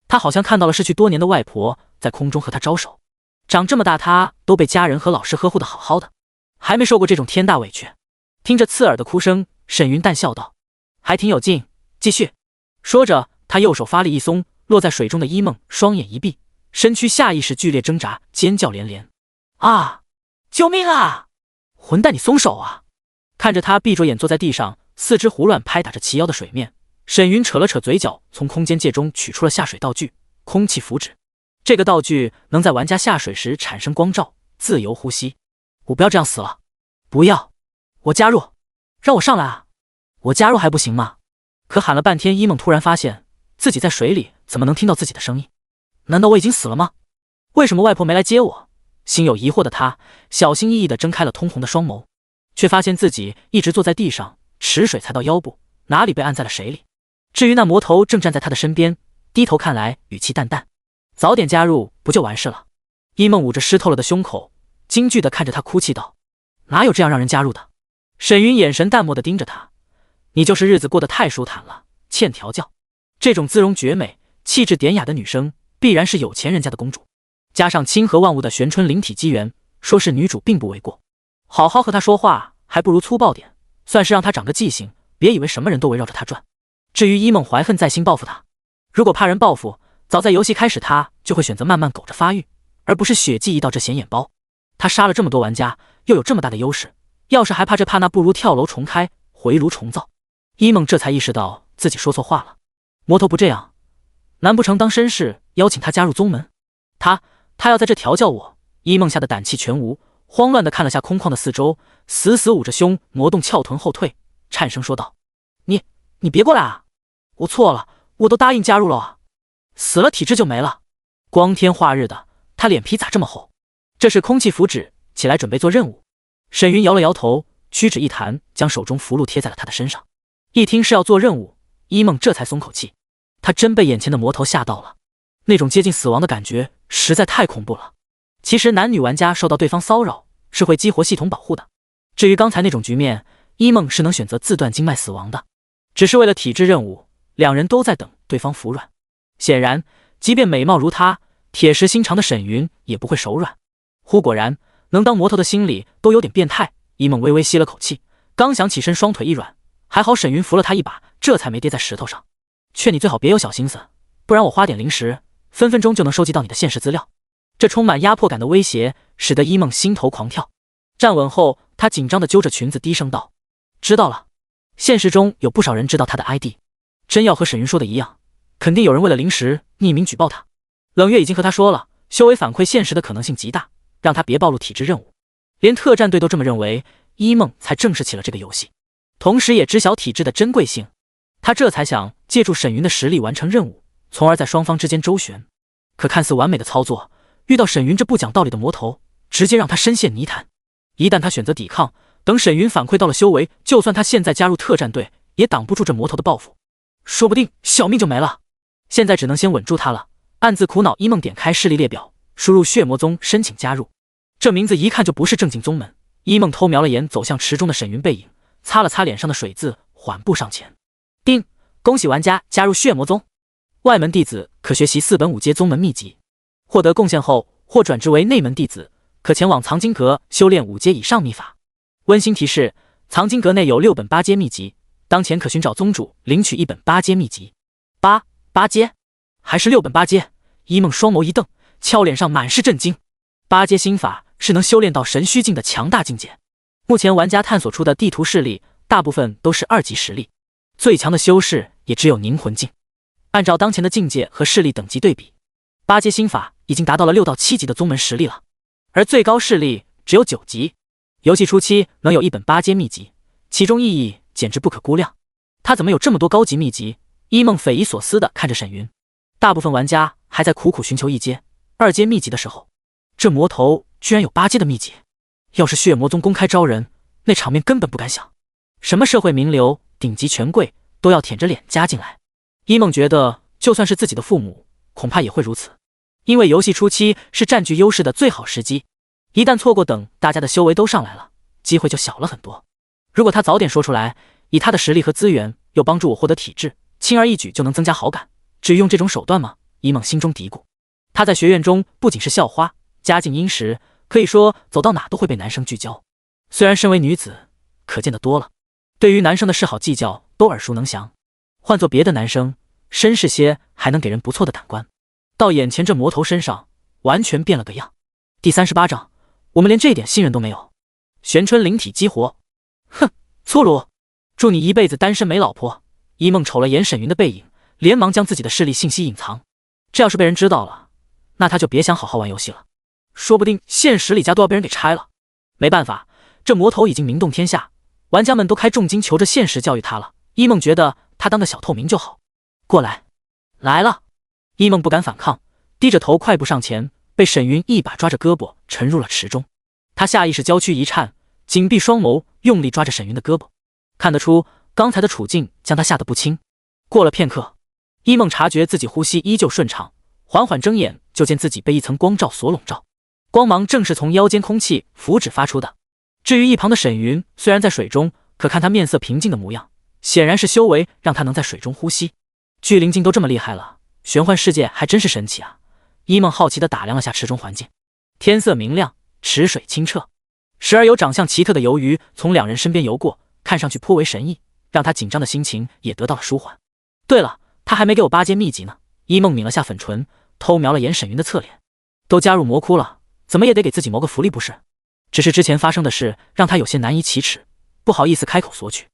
A: 他好像看到了逝去多年的外婆在空中和他招手。长这么大，他都被家人和老师呵护得好好的，还没受过这种天大委屈。听着刺耳的哭声，沈云淡笑道：“还挺有劲，继续。”说着，他右手发力一松，落在水中的一梦双眼一闭，身躯下意识剧烈挣扎，尖叫连连：“啊！救命啊！混蛋，你松手啊！”看着他闭着眼坐在地上，四肢胡乱拍打着齐腰的水面，沈云扯了扯嘴角，从空间界中取出了下水道具——空气符纸。这个道具能在玩家下水时产生光照，自由呼吸。我不要这样死了！不要！我加入！让我上来啊！我加入还不行吗？可喊了半天，一梦突然发现自己在水里怎么能听到自己的声音？难道我已经死了吗？为什么外婆没来接我？心有疑惑的他小心翼翼地睁开了通红的双眸，却发现自己一直坐在地上，池水才到腰部，哪里被按在了水里？至于那魔头正站在他的身边，低头看来，语气淡淡：“早点加入不就完事了？”一梦捂着湿透了的胸口，惊惧地看着他哭泣道：“哪有这样让人加入的？”沈云眼神淡漠地盯着他：“你就是日子过得太舒坦了，欠调教。这种姿容绝美、气质典雅的女生，必然是有钱人家的公主，加上亲和万物的玄春灵体机缘，说是女主并不为过。好好和她说话，还不如粗暴点，算是让她长个记性，别以为什么人都围绕着她转。”至于一梦怀恨在心报复他，如果怕人报复，早在游戏开始他就会选择慢慢苟着发育，而不是血祭一道这显眼包。他杀了这么多玩家，又有这么大的优势，要是还怕这怕那，不如跳楼重开，回炉重造。一梦这才意识到自己说错话了，魔头不这样，难不成当绅士邀请他加入宗门？他要在这调教我？一梦吓得胆气全无，慌乱地看了下空旷的四周，死死捂着胸，挪动翘臀后退，颤声说道：“你别过来啊！我错了，我都答应加入了啊！死了体质就没了。”光天化日的，他脸皮咋这么厚？这是空气符纸，起来准备做任务。沈云摇了摇头，屈指一弹，将手中符箓贴在了他的身上。一听是要做任务，一梦这才松口气。他真被眼前的魔头吓到了，那种接近死亡的感觉实在太恐怖了。其实男女玩家受到对方骚扰是会激活系统保护的。至于刚才那种局面，一梦是能选择自断经脉死亡的。只是为了体质任务，两人都在等对方服软。显然，即便美貌如他，铁石心肠的沈云也不会手软。忽果然，能当魔头的心里都有点变态。一梦微微吸了口气，刚想起身，双腿一软，还好沈云扶了他一把，这才没跌在石头上。劝你最好别有小心思，不然我花点零食，分分钟就能收集到你的现实资料。这充满压迫感的威胁，使得一梦心头狂跳。站稳后，他紧张地揪着裙子，低声道：“知道了。”现实中有不少人知道他的 ID， 真要和沈云说的一样，肯定有人为了零食匿名举报他。冷月已经和他说了，修为反馈现实的可能性极大，让他别暴露体质任务。连特战队都这么认为，一梦才正式起了这个游戏，同时也知晓体质的珍贵性。他这才想借助沈云的实力完成任务，从而在双方之间周旋。可看似完美的操作，遇到沈云这不讲道理的魔头，直接让他深陷泥潭。一旦他选择抵抗，等沈云反馈到了修为，就算他现在加入特战队，也挡不住这魔头的报复，说不定小命就没了。现在只能先稳住他了。暗自苦恼，一梦点开势力列表，输入血魔宗申请加入。这名字一看就不是正经宗门。一梦偷瞄了眼走向池中的沈云背影，擦了擦脸上的水渍，缓步上前。叮，恭喜玩家加入血魔宗，外门弟子可学习4本5阶宗门秘籍，获得贡献后或转职为内门弟子，可前往藏经阁修炼5阶以上秘法。温馨提示：藏经阁内有6本8阶秘籍，当前可寻找宗主领取1本8阶秘籍。八阶，还是6本8阶？一梦双眸一瞪，俏脸上满是震惊。8阶心法是能修炼到神虚境的强大境界。目前玩家探索出的地图势力大部分都是2级实力，最强的修士也只有凝魂境。按照当前的境界和势力等级对比，8阶心法已经达到了6到7级的宗门实力了，而最高势力只有9级。游戏初期能有1本8阶秘籍，其中意义简直不可估量。他怎么有这么多高级秘籍？一梦匪夷所思地看着沈云。大部分玩家还在苦苦寻求1阶、2阶秘籍的时候，这魔头居然有8阶的秘籍。要是血魔宗公开招人，那场面根本不敢想。什么社会名流、顶级权贵都要舔着脸加进来。一梦觉得，就算是自己的父母，恐怕也会如此。因为游戏初期是占据优势的最好时机，一旦错过，等大家的修为都上来了，机会就小了很多。如果他早点说出来，以他的实力和资源，又帮助我获得体质，轻而易举就能增加好感。至于用这种手段吗？一梦心中嘀咕。他在学院中不仅是校花，家境殷实，可以说走到哪都会被男生聚焦。虽然身为女子，可见得多了，对于男生的示好计较都耳熟能详。换做别的男生，绅士些还能给人不错的感官，到眼前这魔头身上，完全变了个样。第38章，我们连这点信任都没有。玄春灵体激活。哼，粗鲁！祝你一辈子单身没老婆。一梦瞅了眼沈云的背影，连忙将自己的势力信息隐藏。这要是被人知道了，那他就别想好好玩游戏了，说不定现实里家都要被人给拆了。没办法，这魔头已经名动天下，玩家们都开重金求着现实教育他了。一梦觉得他当个小透明就好。过来，来了。一梦不敢反抗，低着头快步上前，被沈云一把抓着胳膊沉入了池中。他下意识娇躯一颤，紧闭双眸，用力抓着沈云的胳膊。看得出刚才的处境将他吓得不轻。过了片刻，一梦察觉自己呼吸依旧顺畅，缓缓睁眼，就见自己被一层光照所笼罩，光芒正是从腰间空气符纸发出的。至于一旁的沈云，虽然在水中，可看他面色平静的模样，显然是修为让他能在水中呼吸。聚灵境都这么厉害了，玄幻世界还真是神奇啊！一梦好奇地打量了下池中环境，天色明亮，池水清澈，时而有长相奇特的游鱼从两人身边游过，看上去颇为神异，让他紧张的心情也得到了舒缓。对了，他还没给我8阶秘籍呢。一梦抿了下粉唇，偷瞄了眼沈云的侧脸。都加入魔窟了，怎么也得给自己谋个福利不是？只是之前发生的事让他有些难以启齿，不好意思开口索取。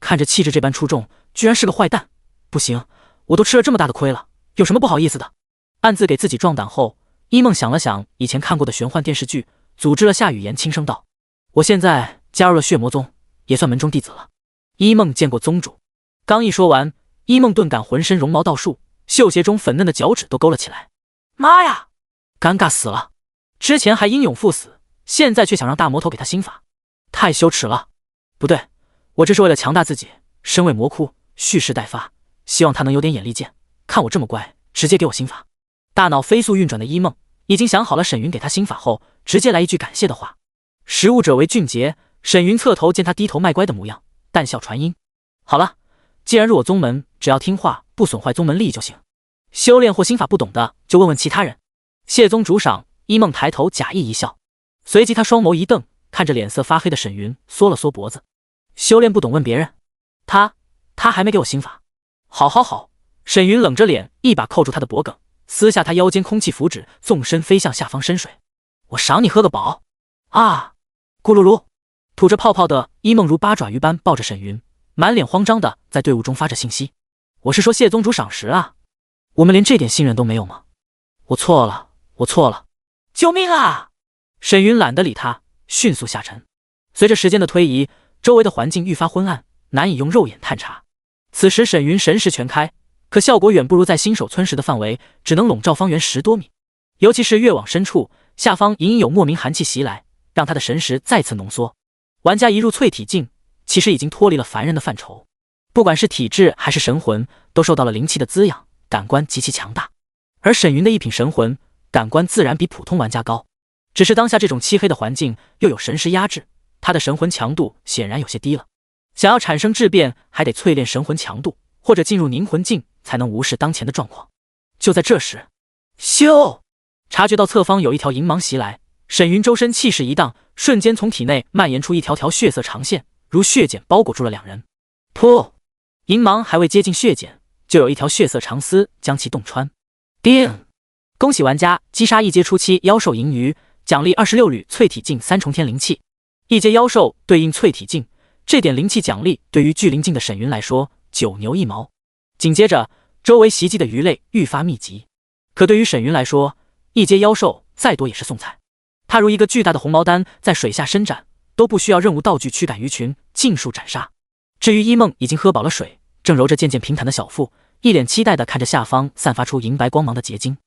A: 看着气质这般出众，居然是个坏蛋，不行，我都吃了这么大的亏了，有什么不好意思的？暗自给自己壮胆后，一梦想了想以前看过的玄幻电视剧，组织了下语言，轻声道：我现在加入了血魔宗，也算门中弟子了。一梦见过宗主。刚一说完，一梦顿感浑身绒毛倒竖，绣鞋中粉嫩的脚趾都勾了起来。妈呀，尴尬死了！之前还英勇赴死，现在却想让大魔头给他心法，太羞耻了。不对，我这是为了强大自己，身为魔窟，蓄势待发，希望他能有点眼力见，看我这么乖，直接给我心法。大脑飞速运转的一梦已经想好了沈云给他心法后，直接来一句感谢的话。识物者为俊杰。沈云侧头见他低头卖乖的模样，淡笑传音：好了，既然入我宗门，只要听话，不损坏宗门利益就行。修炼或心法不懂的，就问问其他人。谢宗主赏。一梦抬头假意一笑，随即他双眸一瞪，看着脸色发黑的沈云，缩了缩脖子。修炼不懂问别人，他还没给我心法。好。沈云冷着脸，一把扣住他的脖颈，撕下他腰间空气符纸，纵身飞向下方深水。我赏你喝个饱啊！咕噜噜，吐着泡泡的一梦如八爪鱼般抱着沈云，满脸慌张的在队伍中发着信息。我是说谢宗主赏识啊。我们连这点信任都没有吗？我错了，我错了，救命啊！沈云懒得理他，迅速下沉。随着时间的推移，周围的环境愈发昏暗，难以用肉眼探查。此时沈云神识全开，可效果远不如在新手村时的范围，只能笼罩方圆10多米。尤其是越往深处，下方隐隐有莫名寒气袭来，让他的神识再次浓缩。玩家一入淬体境，其实已经脱离了凡人的范畴，不管是体质还是神魂，都受到了灵气的滋养，感官极其强大。而沈云的一品神魂，感官自然比普通玩家高。只是当下这种漆黑的环境又有神识压制，他的神魂强度显然有些低了。想要产生质变，还得淬炼神魂强度，或者进入凝魂境，才能无视当前的状况。就在这时，咻！察觉到侧方有一条银芒袭来，沈云周身气势一荡，瞬间从体内蔓延出一条条血色长线，如血茧包裹住了两人。噗！银芒还未接近血茧，就有一条血色长丝将其洞穿。叮！恭喜玩家击杀一阶初期妖兽银鱼，奖励26缕淬体境3重天灵气。一阶妖兽对应淬体境，这点灵气奖励对于巨灵境的沈云来说9牛1毛。紧接着，周围袭击的鱼类愈发密集，可对于沈云来说，一阶妖兽再多也是送菜。他如一个巨大的红毛丹在水下伸展，都不需要任务道具驱赶鱼群，尽数斩杀。至于一梦已经喝饱了水，正揉着渐渐平坦的小腹，一脸期待地看着下方散发出银白光芒的结晶。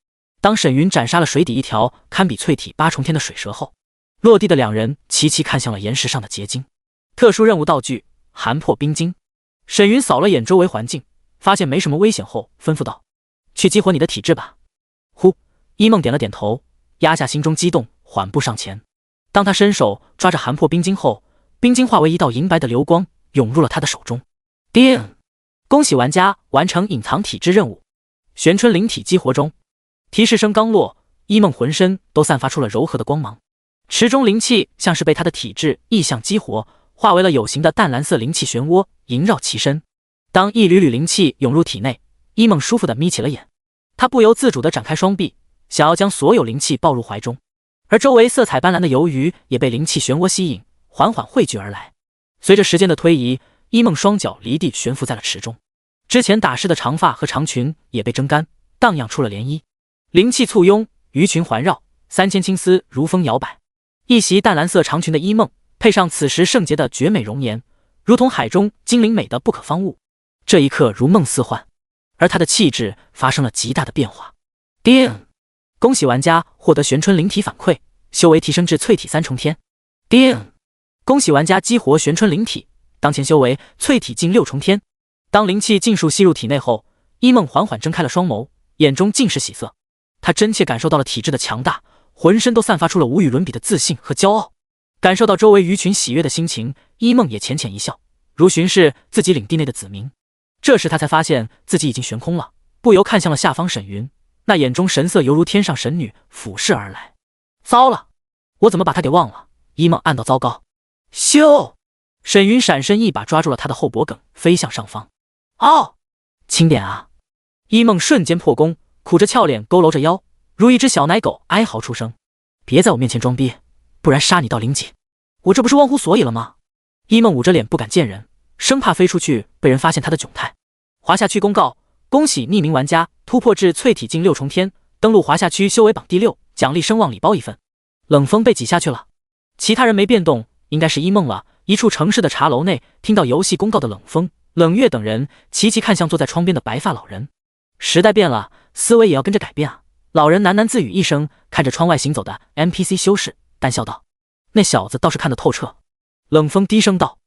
A: 当沈云斩杀了水底一条堪比淬体8重天的水蛇后，落地的两人齐齐看向了岩石上的结晶。特殊任务道具寒破冰晶。沈云扫了眼周围环境，发现没什么危险后，吩咐道：“去激活你的体质吧。”呼！一梦点了点头，压下心中激动，缓步上前。当他伸手抓着寒破冰晶后，冰晶化为一道银白的流光，涌入了他的手中。叮！恭喜玩家完成隐藏体质任务，玄春灵体激活中。提示声刚落，一梦浑身都散发出了柔和的光芒，池中灵气像是被他的体质意象激活，化为了有形的淡蓝色灵气漩涡，萦绕其身。当一缕缕灵气涌入体内，一梦舒服地眯起了眼，他不由自主地展开双臂，想要将所有灵气抱入怀中。而周围色彩斑斓的游鱼也被灵气漩涡吸引，缓缓汇聚而来。随着时间的推移，一梦双脚离地悬浮在了池中，之前打湿的长发和长裙也被蒸干，荡漾出了涟漪。灵气簇拥，鱼群环绕，3000青丝如风摇摆。一袭淡蓝色长裙的一梦，配上此时圣洁的绝美容颜，如同海中精灵美的不可方物。这一刻如梦似幻，而他的气质发生了极大的变化。叮！恭喜玩家获得玄春灵体反馈，修为提升至淬体3重天。叮！恭喜玩家激活玄春灵体，当前修为淬体境6重天。当灵气尽数吸入体内后，一梦缓缓睁开了双眸，眼中尽是喜色。他真切感受到了体质的强大，浑身都散发出了无与伦比的自信和骄傲。感受到周围鱼群喜悦的心情，一梦也浅浅一笑，如巡视自己领地内的子民。这时他才发现自己已经悬空了，不由看向了下方沈云，那眼中神色犹如天上神女俯视而来。糟了，我怎么把他给忘了？一梦暗道糟糕。咻！沈云闪身一把抓住了他的后脖梗，飞向上方。哦，轻点啊！一梦瞬间破功，苦着俏脸，佝偻着腰，如一只小奶狗哀嚎出声：“别在我面前装逼，不然杀你到灵级！我这不是忘乎所以了吗？”一梦捂着脸不敢见人，生怕飞出去被人发现他的窘态。华夏区公告：恭喜匿名玩家突破至淬体境6重天，登录华夏区修为榜第6，奖励声望礼包1份。冷风被挤下去了，其他人没变动，应该是一梦了。一处城市的茶楼内，听到游戏公告的冷风、冷月等人齐齐看向坐在窗边的白发老人。时代变了，思维也要跟着改变啊！老人喃喃自语一声，看着窗外行走的 NPC 修士，淡笑道：“那小子倒是看得透彻。”冷风低声道：“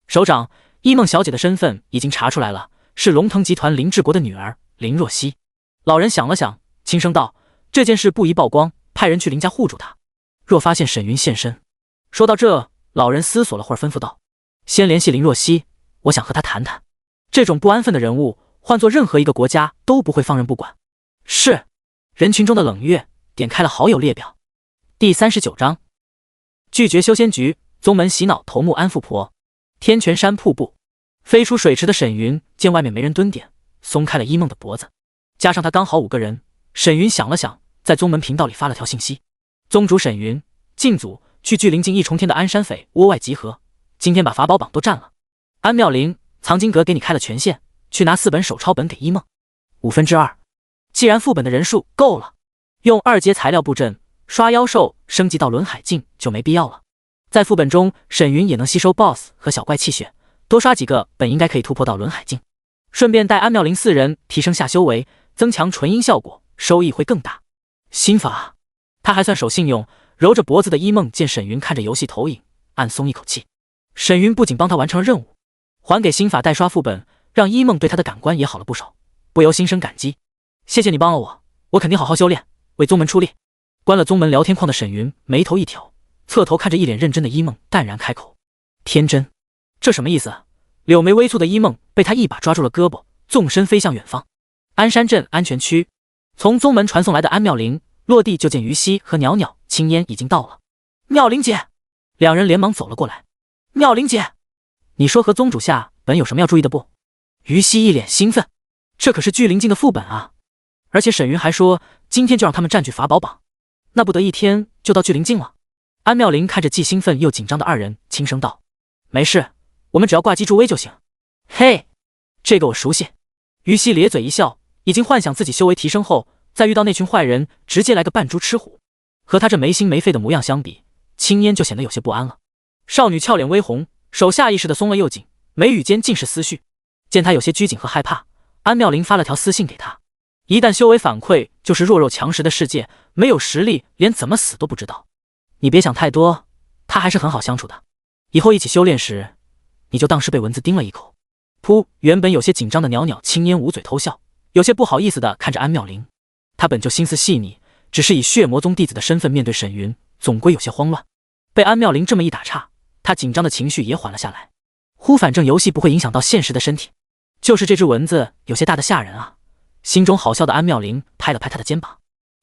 A: 首长，一梦小姐的身份已经查出来了，是龙腾集团林志国的女儿林若曦。”老人想了想，轻声道：“这件事不宜曝光，派人去林家护住她。若发现沈云现身。”说到这，老人思索了会儿，吩咐道：“先联系林若曦，我想和她谈谈。这种不安分的人物，换做任何一个国家都不会放任不管。”是。人群中的冷月点开了好友列表。第39章，拒绝修仙局，宗门洗脑头目安富婆。天泉山瀑布，飞出水池的沈云见外面没人蹲点，松开了一梦的脖子。加上他刚好5个人，沈云想了想，在宗门频道里发了条信息：宗主沈云，禁组去巨灵境1重天的鞍山匪窝外集合，今天把法宝榜都占了。安妙龄、藏经阁给你开了权限，去拿4本手抄本给一梦。2/5。既然副本的人数够了，用2阶材料布阵刷妖兽升级到轮海境就没必要了。在副本中，沈云也能吸收 BOSS 和小怪气血，多刷几个本应该可以突破到轮海境。顺便带安妙龄4人提升下修为，增强纯阴效果，收益会更大。心法，他还算守信用，揉着脖子的一梦见沈云看着游戏投影，暗松一口气。沈云不仅帮他完成了任务，还给心法代刷副本，让一梦对他的感官也好了不少，不由心生感激。谢谢你帮了我，我肯定好好修炼，为宗门出力。关了宗门聊天框的沈云眉头一挑，侧头看着一脸认真的一梦，淡然开口：天真，这什么意思？柳眉微蹙的一梦被他一把抓住了胳膊，纵身飞向远方。鞍山镇安全区，从宗门传送来的安妙龄落地就见于西和袅袅、青烟已经到了。妙龄姐，两人连忙走了过来。妙龄姐，你说和宗主下本有什么要注意的不？于西一脸兴奋，这可是巨灵境的副本啊！而且沈云还说今天就让他们占据法宝榜，那不得一天就到巨灵境了。安妙龄看着既兴奋又紧张的二人，轻声道：没事，我们只要挂机助威就行。嘿，这个我熟悉。于西咧嘴一笑，已经幻想自己修为提升后，再遇到那群坏人直接来个扮猪吃虎。和他这没心没肺的模样相比，青烟就显得有些不安了。少女俏脸微红，手下意识地松了又紧，眉宇间尽是思绪。见他有些拘谨和害怕，安妙龄发了条私信给他：一旦修为反馈，就是弱肉强食的世界，没有实力连怎么死都不知道。你别想太多，他还是很好相处的，以后一起修炼时，你就当是被蚊子叮了一口。噗！原本有些紧张的袅袅青烟捂嘴偷笑，有些不好意思地看着安妙龄。他本就心思细腻，只是以血魔宗弟子的身份面对沈云，总归有些慌乱。被安妙龄这么一打岔，他紧张的情绪也缓了下来。反正游戏不会影响到现实的身体，就是这只蚊子有些大的吓人啊。心中好笑的安妙龄拍了拍他的肩膀。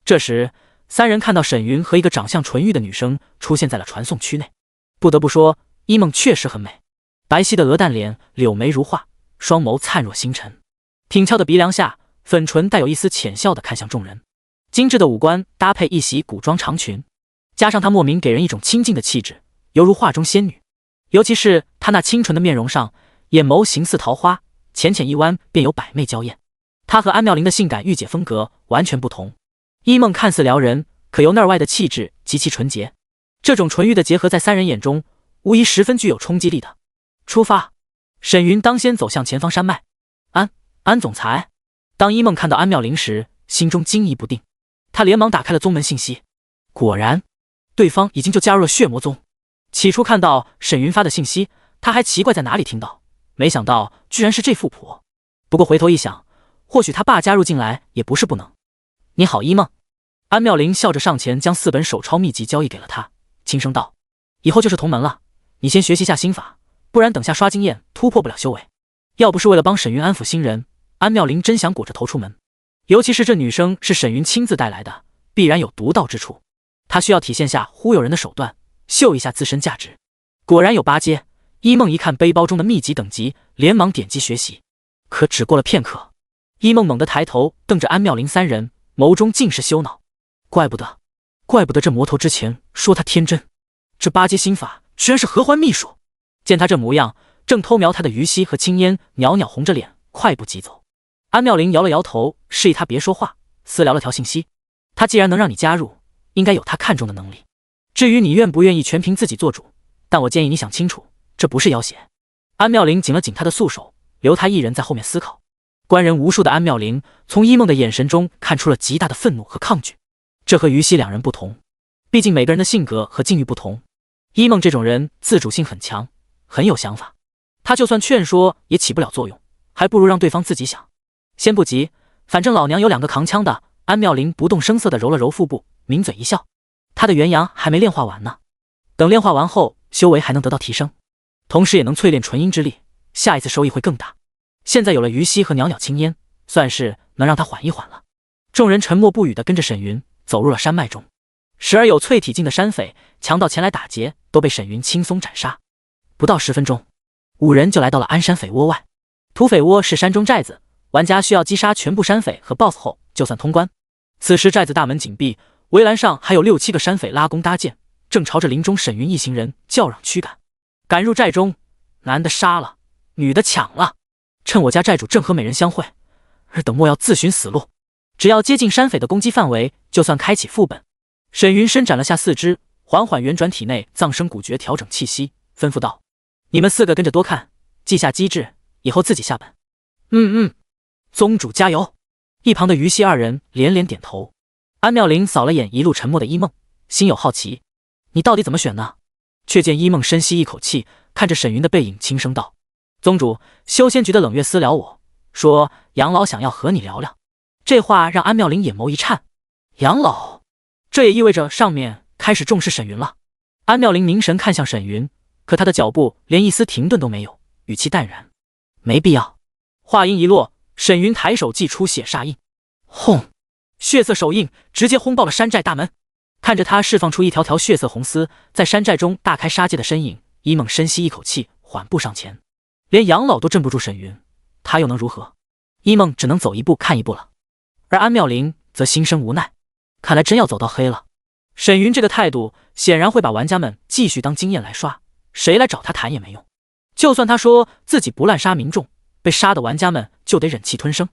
A: 这时三人看到沈云和一个长相纯玉的女生出现在了传送区内。不得不说，一梦确实很美，白皙的鹅蛋脸，柳眉如画，双眸灿若星辰，挺翘的鼻梁下，粉唇带有一丝浅笑的看向众人。精致的五官搭配一袭古装长裙，加上她莫名给人一种清静的气质，犹如画中仙女。尤其是她那清纯的面容上，眼眸形似桃花，浅浅一弯便有百媚娇艳。她和安妙龄的性感御姐风格完全不同。一梦看似撩人，可由内而外的气质极其纯洁。这种纯欲的结合在三人眼中，无疑十分具有冲击力的。出发！沈云当先走向前方山脉。安总裁。当一梦看到安妙龄时，心中惊疑不定。他连忙打开了宗门信息，果然，对方已经就加入了血魔宗。起初看到沈云发的信息，他还奇怪在哪里听到，没想到居然是这副谱。不过回头一想，或许他爸加入进来也不是不能。你好，一梦。安妙龄笑着上前将4本手抄秘籍交易给了他，轻声道：以后就是同门了，你先学习下心法，不然等下刷经验突破不了修为。要不是为了帮沈云安抚新人，安妙龄真想裹着头出门。尤其是这女生是沈云亲自带来的，必然有独到之处。她需要体现下忽悠人的手段，秀一下自身价值。果然有8阶。一梦一看背包中的秘籍等级，连忙点击学习。可只过了片刻，一梦猛地抬头瞪着安妙龄3人，眸中尽是羞恼。怪不得这魔头之前说他天真，这8阶心法居然是合欢秘术。见他这模样，正偷瞄他的于西和青烟袅袅红着脸快步疾走。安妙龄摇了摇头，示意他别说话，私聊了条信息：他既然能让你加入，应该有他看中的能力。至于你愿不愿意全凭自己做主，但我建议你想清楚，这不是要挟。安妙龄紧了紧他的素手，留他一人在后面思考。观人无数的安妙龄从一梦的眼神中看出了极大的愤怒和抗拒。这和于西2人不同，毕竟每个人的性格和境遇不同。一梦这种人自主性很强，很有想法，他就算劝说也起不了作用，还不如让对方自己想。先不急，反正老娘有2个扛枪的。安妙龄不动声色地揉了揉腹部，抿嘴一笑。他的元阳还没炼化完呢，等炼化完后，修为还能得到提升，同时也能淬炼纯阴之力，下一次收益会更大。现在有了于西和袅袅青烟，算是能让他缓一缓了。众人沉默不语地跟着沈云走入了山脉中。时而有淬体境的山匪强盗前来打劫，都被沈云轻松斩杀。不到10分钟，5人就来到了鞍山匪窝外。土匪窝是山中寨子，玩家需要击杀全部山匪和 BOSS 后就算通关。此时寨子大门紧闭，围栏上还有6、7个山匪拉弓搭箭，正朝着林中沈云一行人叫嚷驱赶。赶入寨中，男的杀了，女的抢了，趁我家寨主正和美人相会，尔等莫要自寻死路。只要接近山匪的攻击范围，就算开启副本。沈云伸展了下四肢，缓缓圆转体内藏生骨诀，调整气息，吩咐道：“你们4个跟着多看，记下机制，以后自己下本。”宗主加油！一旁的于西2人连连点头。安妙龄扫了眼一路沉默的一梦，心有好奇：“你到底怎么选呢？”却见一梦深吸一口气，看着沈云的背影，轻声道：“宗主，修仙局的冷月私聊我说，杨老想要和你聊聊。”这话让安妙龄眼眸一颤。杨老，这也意味着上面开始重视沈云了。安妙龄凝神看向沈云，可他的脚步连一丝停顿都没有，语气淡然：“没必要。”话音一落，沈云抬手祭出血煞印，轰！血色手印直接轰爆了山寨大门。看着他释放出一条条血色红丝，在山寨中大开杀戒的身影，一梦深吸一口气，缓步上前。连杨老都镇不住沈云，他又能如何？一梦只能走一步看一步了。而安妙龄则心生无奈，看来真要走到黑了。沈云这个态度显然会把玩家们继续当经验来刷，谁来找他谈也没用。就算他说自己不滥杀民众，被杀的玩家们就得忍气吞声，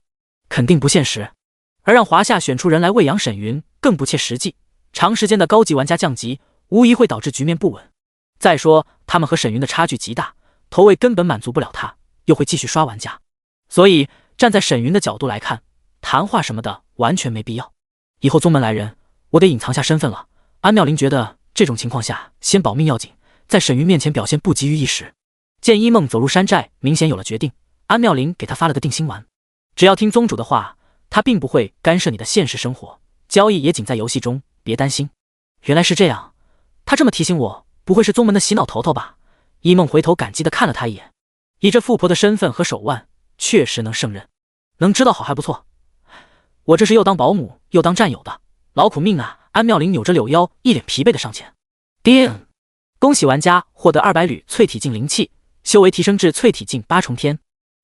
A: 肯定不现实。而让华夏选出人来喂养沈云更不切实际，长时间的高级玩家降级无疑会导致局面不稳。再说他们和沈云的差距极大，头位根本满足不了他，又会继续刷玩家。所以站在沈云的角度来看，谈话什么的完全没必要。以后宗门来人，我得隐藏下身份了。安妙龄觉得这种情况下先保命要紧，在沈云面前表现不急于一时。见一梦走入山寨，明显有了决定，安妙龄给他发了个定心丸：只要听宗主的话，他并不会干涉你的现实生活，交易也仅在游戏中，别担心。原来是这样，他这么提醒我，不会是宗门的洗脑头头吧？一梦回头感激地看了他一眼，以这富婆的身份和手腕，确实能胜任，能知道好还不错。我这是又当保姆又当战友的，劳苦命啊！安妙龄扭着柳腰，一脸疲惫的上前。叮！恭喜玩家获得200缕淬体境灵气，修为提升至淬体境8重天。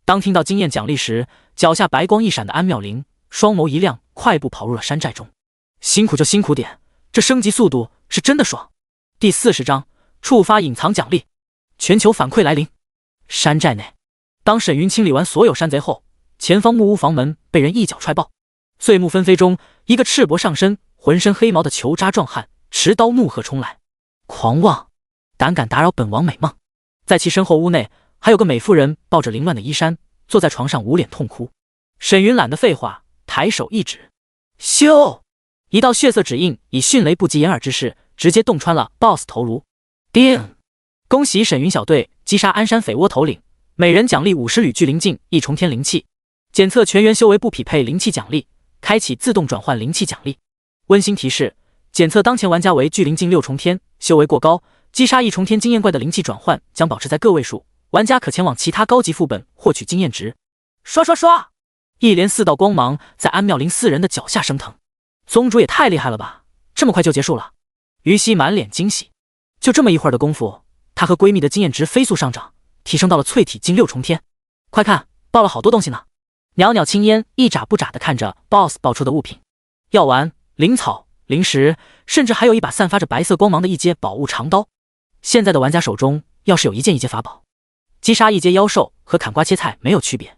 A: 当听到经验奖励时，脚下白光一闪的安妙龄双眸一亮，快步跑入了山寨中。辛苦就辛苦点，这升级速度是真的爽。第40章触发隐藏奖励，全球反馈来临。山寨内，当沈云清理完所有山贼后，前方木屋房门被人一脚踹爆，碎木纷飞中，一个赤膊上身浑身黑毛的虬渣壮汉持刀怒喝冲来：“狂妄，胆敢打扰本王美梦！”在其身后屋内，还有个美妇人抱着凌乱的衣衫，坐在床上捂脸痛哭。沈云懒得废话，抬手一指，咻！一道血色指印以迅雷不及掩耳之势，直接洞穿了 BOSS 头颅。叮！恭喜沈云小队击杀鞍山匪窝头领，每人奖励50缕聚灵镜1重天灵气。检测全员修为不匹配灵气奖励，开启自动转换灵气奖励。温馨提示：检测当前玩家为聚灵镜6重天，修为过高，击杀1重天经验怪的灵气转换将保持在个位数，玩家可前往其他高级副本获取经验值。刷刷刷！一连4道光芒在安妙龄4人的脚下升腾。宗主也太厉害了吧，这么快就结束了。于西满脸惊喜，就这么一会儿的功夫，她和闺蜜的经验值飞速上涨，提升到了淬体境6重天。快看，爆了好多东西呢！袅袅青烟一眨不眨地看着 BOSS 爆出的物品，药丸、灵草、灵石，甚至还有一把散发着白色光芒的一阶宝物长刀。现在的玩家手中要是有一件一阶法宝，击杀一阶妖兽和砍瓜切菜没有区别。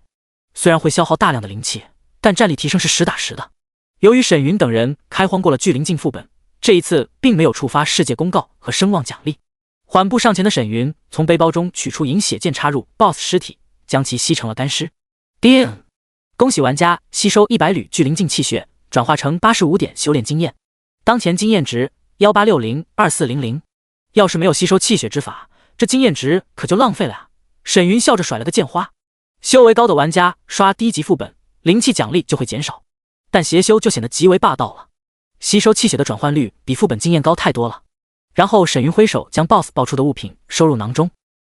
A: 虽然会消耗大量的灵气，但战力提升是实打实的。由于沈云等人开荒过了聚灵镜副本，这一次并没有触发世界公告和声望奖励。缓步上前的沈云从背包中取出银血剑，插入 BOSS 尸体，将其吸成了干尸。叮！恭喜玩家吸收100缕聚灵镜气血，转化成85点修炼经验，当前经验值18602400。要是没有吸收气血之法，这经验值可就浪费了呀！沈云笑着甩了个剑花。修为高的玩家刷低级副本，灵气奖励就会减少，但邪修就显得极为霸道了。吸收气血的转换率比副本经验高太多了。然后沈云挥手将 BOSS 爆出的物品收入囊中。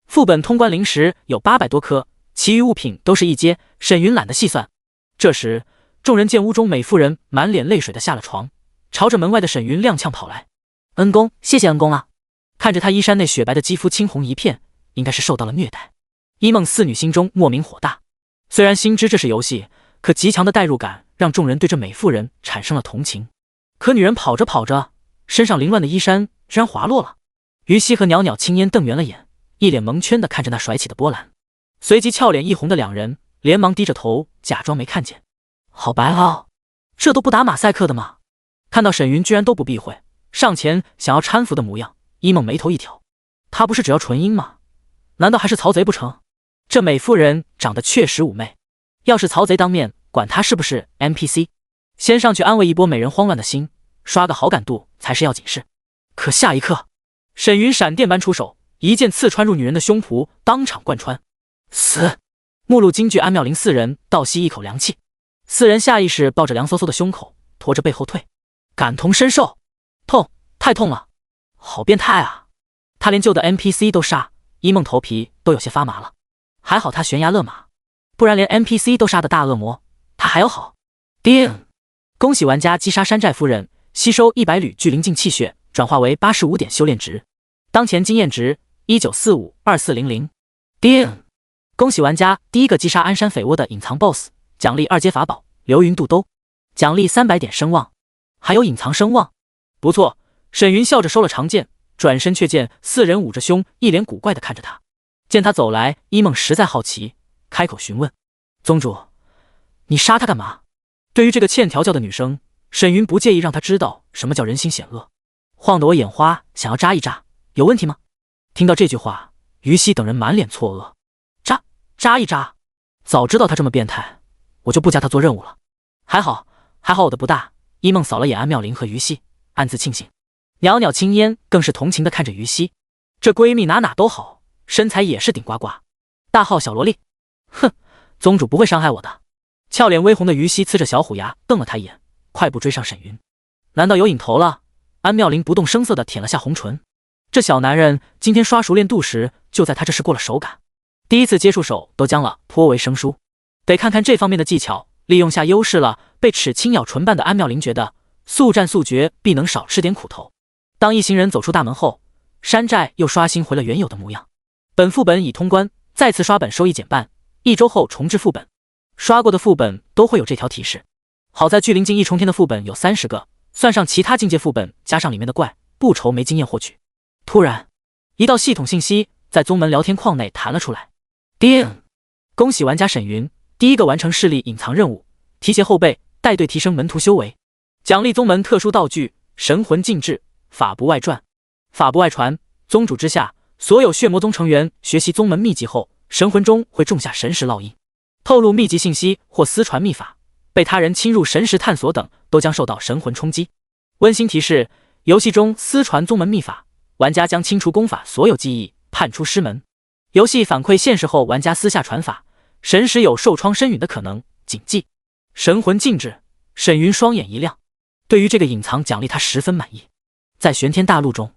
A: 副本通关灵石有800多颗，其余物品都是一阶，沈云懒得细算。这时，众人见屋中美妇人满脸泪水的下了床，朝着门外的沈云踉跄跑来。恩公，谢谢恩公啊！看着他衣衫内雪白的肌肤青红一片，应该是受到了虐待。一梦四女心中莫名火大，虽然心知这是游戏，可极强的代入感让众人对这美妇人产生了同情。可女人跑着跑着，身上凌乱的衣衫居然滑落了。于西和袅袅青烟瞪圆了眼，一脸蒙圈地看着那甩起的波澜，随即俏脸一红的两人连忙低着头假装没看见。好白哦！这都不打马赛克的吗？看到沈云居然都不避讳，上前想要搀扶的模样，一梦眉头一挑，他不是只要纯阴吗？难道还是曹贼不成？这美妇人长得确实妩媚，要是曹贼当面，管他是不是 NPC， 先上去安慰一波美人慌乱的心，刷个好感度才是要紧事。可下一刻，沈云闪电般出手，一剑刺穿入女人的胸脯，当场贯穿。死！目录惊惧安妙龄四人倒吸一口凉气，四人下意识抱着凉飕飕的胸口，驼着背后退，感同身受。痛，太痛了，好变态啊！他连旧的 NPC 都杀，一梦头皮都有些发麻了。还好他悬崖勒马，不然连 NPC 都杀的大恶魔，他还要好。叮！恭喜玩家击杀山寨夫人，吸收100缕聚灵境气血，转化为85点修炼值，当前经验值19452400。叮！恭喜玩家第一个击杀鞍山匪窝的隐藏 BOSS， 奖励2阶法宝流云肚兜，奖励300点声望，还有隐藏声望。不错，沈云笑着收了长剑，转身却见四人捂着胸，一脸古怪地看着他。见他走来，一梦实在好奇，开口询问：“宗主，你杀他干嘛？”对于这个欠调教的女生，沈云不介意让她知道什么叫人心险恶，晃得我眼花，想要扎一扎，有问题吗？听到这句话，于西等人满脸错愕。扎一扎，早知道他这么变态，我就不加他做任务了。还好我的不大。一梦扫了眼安妙龄和于西，暗自庆幸。袅袅青烟更是同情地看着于西，这闺蜜哪都好，身材也是顶呱呱，大号小萝莉。哼，宗主不会伤害我的。俏脸微红的于西呲着小虎牙瞪了他一眼，快步追上沈云。难道有瘾头了？安妙龄不动声色地舔了下红唇。这小男人今天刷熟练度时，就在他这时过了手感。第一次接触手都僵了，颇为生疏，得看看这方面的技巧，利用下优势了。被齿轻咬唇瓣的安妙龄觉得速战速决，必能少吃点苦头。当一行人走出大门后，山寨又刷新回了原有的模样。本副本已通关，再次刷本收益减半，1周后重置副本。刷过的副本都会有这条提示。好在聚灵境一重天的副本有30个，算上其他境界副本，加上里面的怪，不愁没经验获取。突然，一道系统信息在宗门聊天框内弹了出来。叮！恭喜玩家沈云第一个完成势力隐藏任务，提携后辈，带队提升门徒修为，奖励宗门特殊道具神魂禁制，法不外传。法不外传，宗主之下，所有血魔宗成员学习宗门秘籍后，神魂中会种下神识烙印。透露秘籍信息或私传秘法，被他人侵入神识探索等，都将受到神魂冲击。温馨提示：游戏中私传宗门秘法，玩家将清除功法所有记忆，判出师门。游戏反馈现实后，玩家私下传法，神识有受创深陨的可能，谨记。神魂禁制，沈云双眼一亮，对于这个隐藏奖励他十分满意。在玄天大陆中，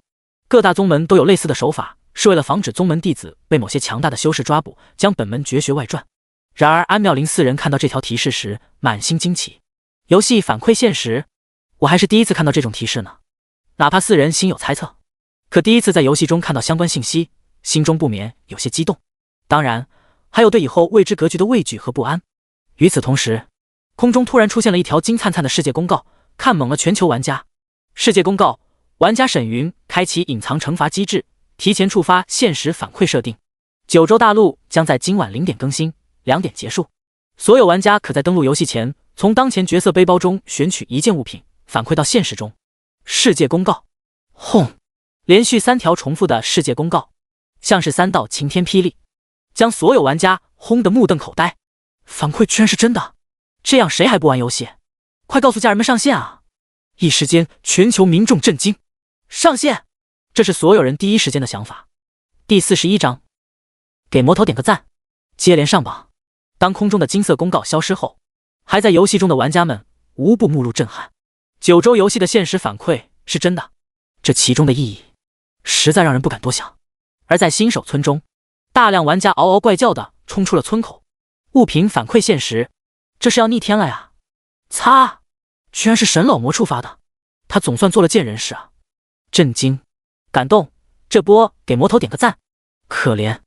A: 各大宗门都有类似的手法，是为了防止宗门弟子被某些强大的修士抓捕，将本门绝学外传。然而安妙龄四人看到这条提示时，满心惊奇。游戏反馈现实，我还是第一次看到这种提示呢。哪怕四人心有猜测，可第一次在游戏中看到相关信息，心中不免有些激动，当然还有对以后未知格局的畏惧和不安。与此同时，空中突然出现了一条金灿灿的世界公告，看懵了全球玩家。世界公告：玩家沈云开启隐藏惩罚机制，提前触发现实反馈设定。九州大陆将在今晚0点更新，2点结束。所有玩家可在登录游戏前，从当前角色背包中选取一件物品，反馈到现实中。世界公告，轰！连续3条重复的世界公告，像是3道晴天霹雳，将所有玩家轰得目瞪口呆。反馈居然是真的，这样谁还不玩游戏？快告诉家人们上线啊！一时间全球民众震惊，上线，这是所有人第一时间的想法。第41章，给魔头点个赞，接连上榜。当空中的金色公告消失后，还在游戏中的玩家们无不目露震撼。九州游戏的现实反馈是真的，这其中的意义实在让人不敢多想。而在新手村中，大量玩家嗷嗷怪叫的冲出了村口。物品反馈现实，这是要逆天了呀！擦，居然是神老魔触发的，他总算做了件人事啊！震惊，感动，这波给魔头点个赞。可怜，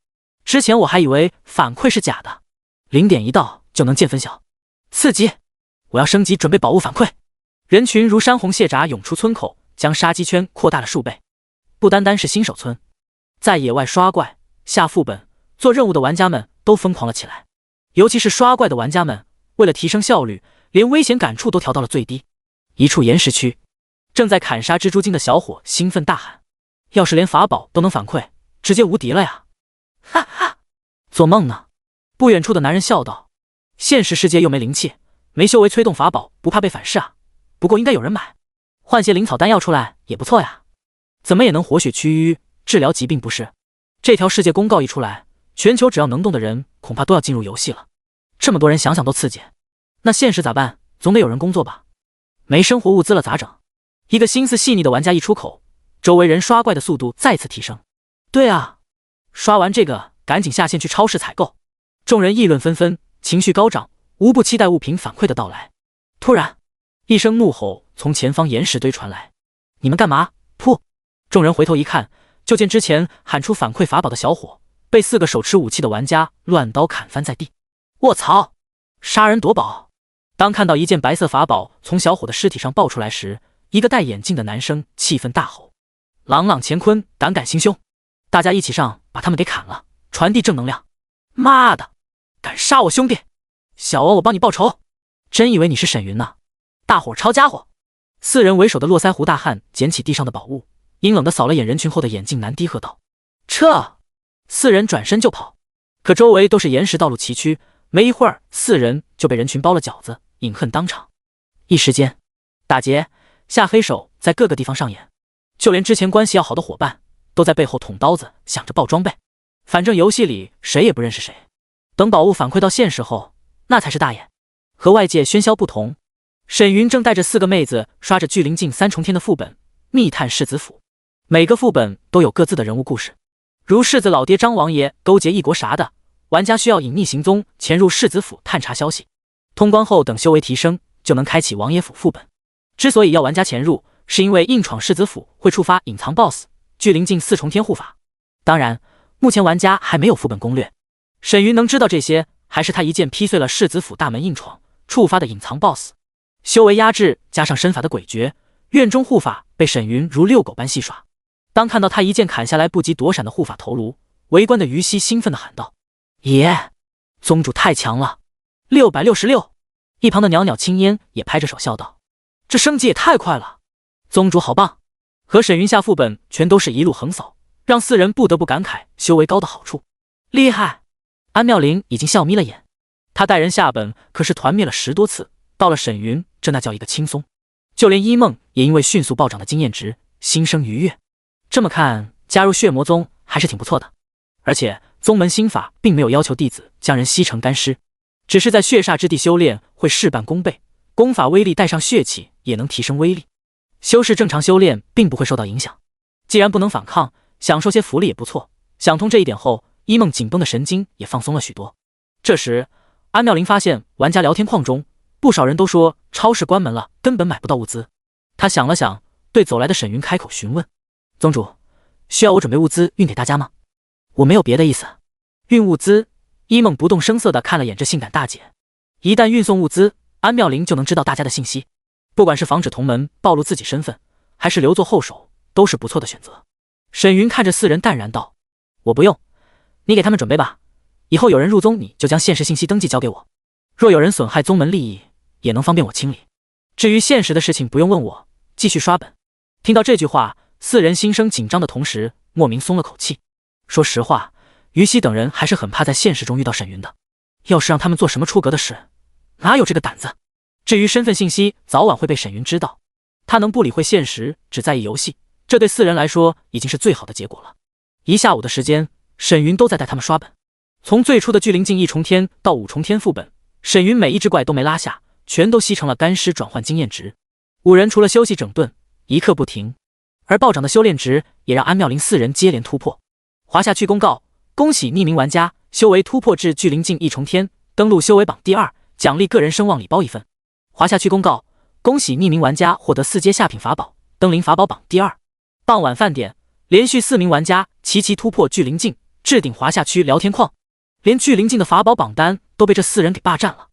A: 之前我还以为反馈是假的，0点一到就能见分晓，刺激！我要升级，准备宝物反馈。人群如山洪蟹闸涌出村口，将杀鸡圈扩大了数倍。不单单是新手村，在野外刷怪、下副本、做任务的玩家们都疯狂了起来。尤其是刷怪的玩家们，为了提升效率，连危险感触都调到了最低。一处岩石区，正在砍杀蜘蛛精的小伙兴奋大喊：“要是连法宝都能反馈，直接无敌了呀！”哈哈，做梦呢！不远处的男人笑道：“现实世界又没灵气，没修为催动法宝，不怕被反噬啊。不过应该有人买，换些灵草丹药出来也不错呀。怎么也能活血祛瘀，治疗疾病不是？这条世界公告一出来，全球只要能动的人恐怕都要进入游戏了。这么多人想想都刺激。那现实咋办？总得有人工作吧？没生活物资了咋整？”一个心思细腻的玩家一出口，周围人刷怪的速度再次提升。对啊，刷完这个赶紧下线去超市采购。众人议论纷纷，情绪高涨，无不期待物品反馈的到来。突然，一声怒吼从前方岩石堆传来：“你们干嘛？”噗！众人回头一看，就见之前喊出反馈法宝的小伙被4个手持武器的玩家乱刀砍翻在地。卧槽！杀人夺宝！当看到一件白色法宝从小伙的尸体上爆出来时，一个戴眼镜的男生气愤大吼：“朗朗乾坤，胆敢行凶！大家一起上，把他们给砍了，传递正能量！”妈的，敢杀我兄弟！小欧，我帮你报仇！真以为你是沈云呢？大伙抄家伙！4人为首的络腮胡大汉捡起地上的宝物，阴冷地扫了眼人群后的眼镜男，低喝道：“撤！”4人转身就跑，可周围都是岩石，道路崎岖，没一会儿，4人就被人群包了饺子，饮恨当场。一时间，打劫、下黑手在各个地方上演，就连之前关系要好的伙伴都在背后捅刀子，想着爆装备。反正游戏里谁也不认识谁。等宝物反馈到现实后，那才是大爷。和外界喧嚣不同，沈云正带着4个妹子刷着巨灵镜3重天的副本，密探世子府。每个副本都有各自的人物故事，如世子老爹张王爷勾结异国啥的，玩家需要隐匿行踪，潜入世子府探查消息。通关后等修为提升，就能开启王爷府副本。之所以要玩家潜入，是因为硬闯世子府会触发隐藏 BOSS 巨灵镜4重天护法。当然，目前玩家还没有副本攻略，沈云能知道这些，还是他一剑劈碎了世子府大门硬闯触发的隐藏 BOSS。修为压制加上身法的诡谲，院中护法被沈云如遛狗般戏耍。当看到他一剑砍下来不及躲闪的护法头颅，围观的于西兴奋地喊道：“爷，宗主太强了！666！” 一旁的袅袅青烟也拍着手笑道：“这升级也太快了，宗主好棒！”和沈云下副本全都是一路横扫，让4人不得不感慨修为高的好处。厉害！安妙龄已经笑眯了眼，他带人下本可是团灭了10多次，到了沈云这那叫一个轻松。就连一梦也因为迅速暴涨的经验值心生愉悦。这么看，加入血魔宗还是挺不错的。而且宗门心法并没有要求弟子将人吸成干尸，只是在血煞之地修炼会事半功倍，功法威力带上血气也能提升威力。修士正常修炼并不会受到影响。既然不能反抗，享受些福利也不错。想通这一点后，一梦紧绷的神经也放松了许多。这时，安妙龄发现玩家聊天框中不少人都说超市关门了，根本买不到物资。他想了想，对走来的沈云开口询问：“宗主，需要我准备物资运给大家吗？”“我没有别的意思。”运物资？一梦不动声色地看了眼这性感大姐。一旦运送物资，安妙龄就能知道大家的信息，不管是防止同门暴露自己身份，还是留作后手，都是不错的选择。沈云看着4人淡然道：“我不用，你给他们准备吧。以后有人入宗，你就将现实信息登记交给我。若有人损害宗门利益，也能方便我清理。至于现实的事情，不用问我，继续刷本。”听到这句话，4人心生紧张的同时，莫名松了口气。说实话，于西等人还是很怕在现实中遇到沈云的。要是让他们做什么出格的事，哪有这个胆子？至于身份信息，早晚会被沈云知道。他能不理会现实，只在意游戏，这对4人来说已经是最好的结果了。1下午的时间，沈云都在带他们刷本。从最初的巨灵镜1重天到5重天副本，沈云每一只怪都没拉下，全都吸成了干尸转换经验值。5人除了休息整顿，一刻不停。而暴涨的修炼值也让安妙龄4人接连突破。华夏区公告：恭喜匿名玩家修为突破至巨灵镜1重天，登录修为榜第2，奖励个人声望礼包1份。华夏区公告：恭喜匿名玩家获得4阶下品法宝，登临法宝榜第2。傍晚饭点，连续4名玩家齐齐突破巨灵镜，置顶华夏区聊天框。连巨灵镜的法宝榜单都被这4人给霸占了。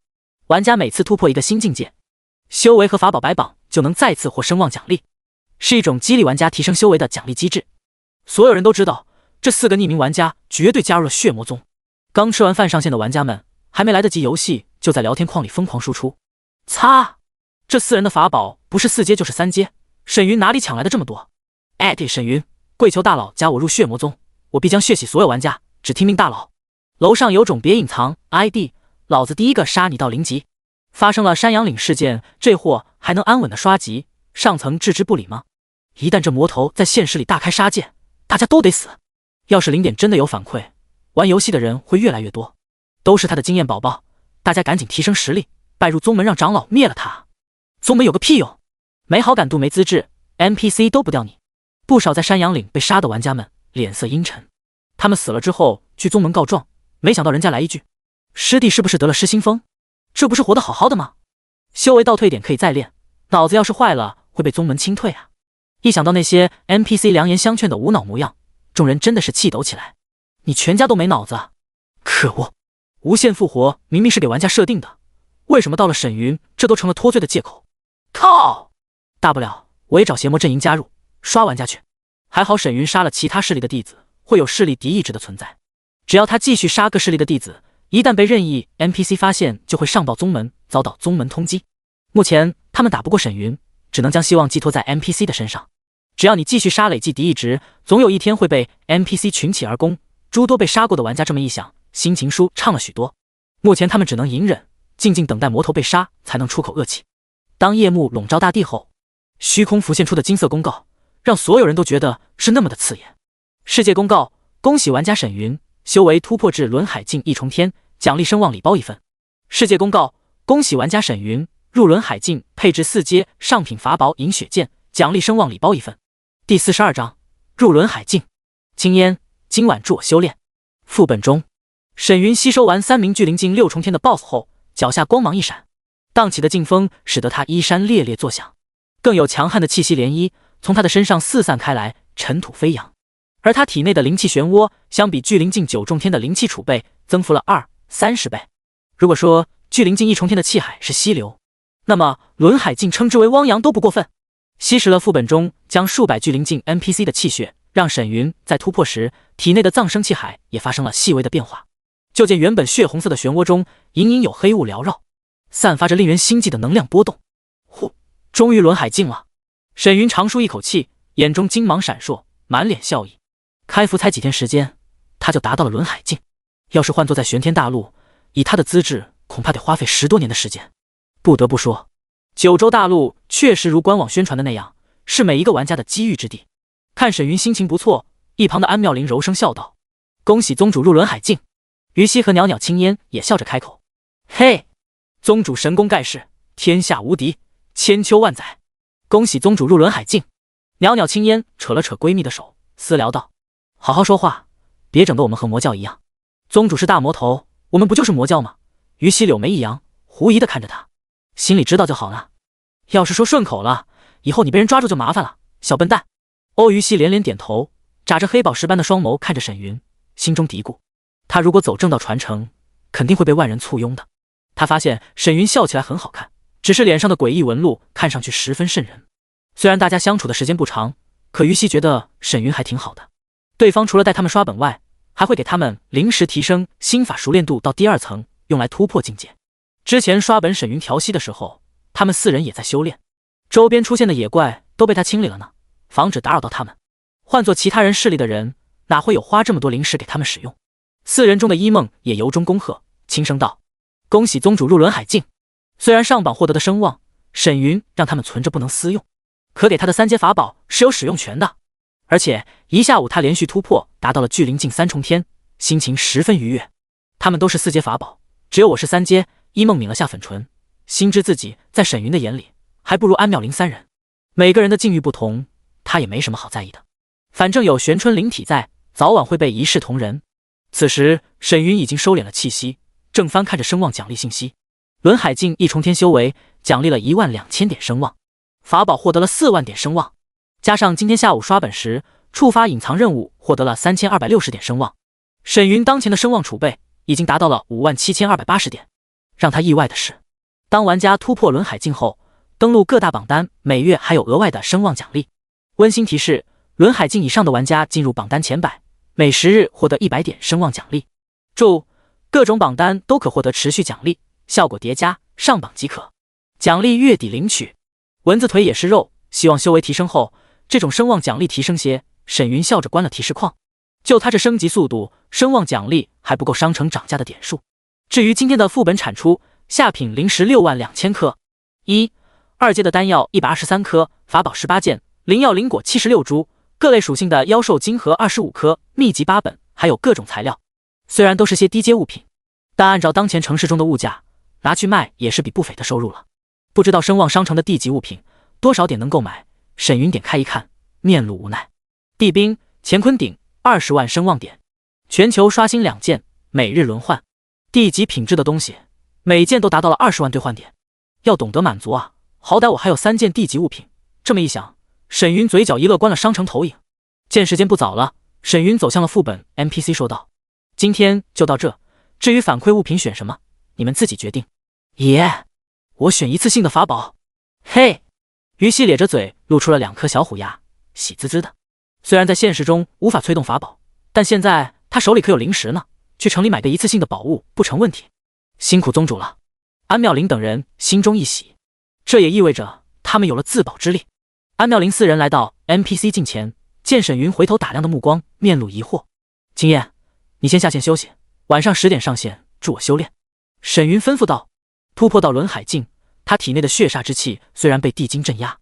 A: 玩家每次突破一个新境界，修为和法宝白榜就能再次获声望奖励，是一种激励玩家提升修为的奖励机制。所有人都知道，这4个匿名玩家绝对加入了血魔宗。刚吃完饭上线的玩家们，还没来得及游戏，就在聊天框里疯狂输出。擦！这4人的法宝不是4阶就是3阶，沈云哪里抢来的这么多？沈云，跪求大佬加我入血魔宗，我必将血洗所有玩家，只听命大佬。楼上有种别隐藏 ID， 老子第一个杀你到0级。发生了山羊岭事件，这货还能安稳的刷级，上层置之不理吗？一旦这魔头在现实里大开杀戒，大家都得死。要是0点真的有反馈，玩游戏的人会越来越多，都是他的经验宝宝，大家赶紧提升实力，拜入宗门，让长老灭了他。宗门有个屁用，没好感度没资质 NPC 都不掉你。不少在山羊岭被杀的玩家们脸色阴沉，他们死了之后去宗门告状，没想到人家来一句：师弟是不是得了失心疯？这不是活得好好的吗？修为倒退点可以再练，脑子要是坏了会被宗门清退啊。一想到那些 NPC 良言相劝的无脑模样，众人真的是气抖起来。你全家都没脑子！可恶，无限复活明明是给玩家设定的，为什么到了沈云这都成了脱罪的借口？靠！大不了我也找邪魔阵营加入，刷玩家去。还好沈云杀了其他势力的弟子，会有势力敌意志的存在，只要他继续杀各势力的弟子，一旦被任意 NPC 发现，就会上报宗门，遭到宗门通缉。目前他们打不过沈云，只能将希望寄托在 NPC 的身上。只要你继续杀，累计敌意值，总有一天会被 NPC 群起而攻。诸多被杀过的玩家这么一想，心情舒畅了许多。目前他们只能隐忍，静静等待魔头被杀，才能出口恶气。当夜幕笼罩大地后，虚空浮现出的金色公告，让所有人都觉得是那么的刺眼。世界公告：恭喜玩家沈云修为突破至轮海境1重天，奖励声望礼包1份。世界公告：恭喜玩家沈云入轮海境，配置4阶上品法宝饮血剑，奖励声望礼包1份。第42章入轮海境。青烟，今晚助我修炼。副本中，沈云吸收完3名巨灵境6重天的 BOSS 后，脚下光芒一闪，荡起的劲风使得他衣衫猎猎作响，更有强悍的气息涟漪从他的身上四散开来，尘土飞扬。而他体内的灵气漩涡相比巨灵境9重天的灵气储备增幅了20-30倍。如果说巨灵境1重天的气海是溪流，那么轮海境称之为汪洋都不过分。吸食了副本中将数百巨灵境 NPC 的气血，让沈云在突破时体内的藏生气海也发生了细微的变化。就见原本血红色的漩涡中隐隐有黑雾缭绕，散发着令人心悸的能量波动。呼，终于轮海境了。沈云长舒一口气，眼中金芒闪烁，满脸笑意。开服才几天时间，他就达到了轮海境。要是换作在玄天大陆，以他的资质，恐怕得花费10多年的时间。不得不说，九州大陆确实如官网宣传的那样，是每一个玩家的机遇之地。看沈云心情不错，一旁的安妙龄柔声笑道：恭喜宗主入轮海境。于西和袅袅青烟也笑着开口：嘿，宗主神功盖世，天下无敌，千秋万载，恭喜宗主入轮海境。袅袅青烟扯了扯闺蜜的手，私聊道：好好说话，别整得我们和魔教一样。宗主是大魔头，我们不就是魔教吗？于西柳眉一扬，狐疑地看着他，心里知道就好了。要是说顺口了，以后你被人抓住就麻烦了，小笨蛋。欧于西连连点头，眨着黑宝石般的双眸看着沈云，心中嘀咕：他如果走正道传承，肯定会被万人簇拥的。他发现沈云笑起来很好看，只是脸上的诡异纹路看上去十分瘆人。虽然大家相处的时间不长，可于西觉得沈云还挺好的。对方除了带他们刷本外，还会给他们临时提升心法熟练度到第2层，用来突破境界。之前刷本沈云调息的时候，他们4人也在修炼，周边出现的野怪都被他清理了呢，防止打扰到他们。换做其他人势力的人，哪会有花这么多灵石给他们使用？4人中的一梦也由衷恭贺，轻声道：恭喜宗主入轮海境。虽然上榜获得的声望，沈云让他们存着不能私用，可给他的3阶法宝是有使用权的。而且一下午他连续突破达到了巨灵境3重天，心情十分愉悦。他们都是4阶法宝，只有我是3阶。一梦抿了下粉唇，心知自己在沈云的眼里还不如安妙龄3人。每个人的境遇不同，他也没什么好在意的，反正有玄春灵体在，早晚会被一视同仁。此时沈云已经收敛了气息，正翻看着声望奖励信息。轮海境1重天修为奖励了12000点声望，法宝获得了4万点声望，加上今天下午刷本时触发隐藏任务获得了3260点声望，沈云当前的声望储备已经达到了57280点。让他意外的是，当玩家突破轮海境后，登录各大榜单，每月还有额外的声望奖励。温馨提示：轮海境以上的玩家进入榜单前100，每10日获得100点声望奖励。注：各种榜单都可获得持续奖励，效果叠加，上榜即可。奖励月底领取。蚊子腿也是肉，希望修为提升后，这种声望奖励提升些。沈云笑着关了提示框。就他这升级速度，声望奖励还不够商城涨价的点数。至于今天的副本产出，下品灵石62000颗，2阶的丹药123颗，法宝18件，灵药灵果76株，各类属性的妖兽晶核25颗，秘籍8本，还有各种材料。虽然都是些低阶物品，但按照当前城市中的物价，拿去卖也是笔不菲的收入了。不知道声望商城的地级物品多少点能购买？沈云点开一看，面露无奈。地兵乾坤鼎20万声望点，全球刷新2件，每日轮换。地级品质的东西，每件都达到了20万兑换点，要懂得满足啊！好歹我还有3件地级物品。这么一想，沈云嘴角一乐，关了商城投影。见时间不早了，沈云走向了副本 NPC 说道：“今天就到这，至于反馈物品选什么，你们自己决定。”爷，我选一次性的法宝。嘿，于西咧着嘴露出了2颗小虎牙，喜滋滋的。虽然在现实中无法催动法宝，但现在他手里可有灵石呢，去城里买个一次性的宝物不成问题。辛苦宗主了。安妙龄等人心中一喜，这也意味着他们有了自保之力。安妙龄4人来到 NPC 近前，见沈云回头打量的目光，面露疑惑。青燕，你先下线休息，晚上10点上线助我修炼。沈云吩咐道。突破到轮海境，他体内的血煞之气虽然被地精镇压，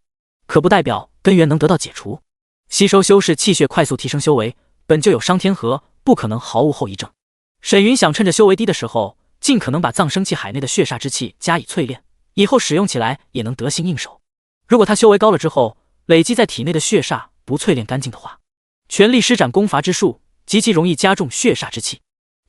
A: 可不代表根源能得到解除。吸收修士气血，快速提升修为，本就有伤天河，不可能毫无后遗症。沈云想趁着修为低的时候，尽可能把藏生气海内的血煞之气加以淬炼，以后使用起来也能得心应手。如果他修为高了之后，累积在体内的血煞不淬炼干净的话，全力施展攻伐之术，极其容易加重血煞之气。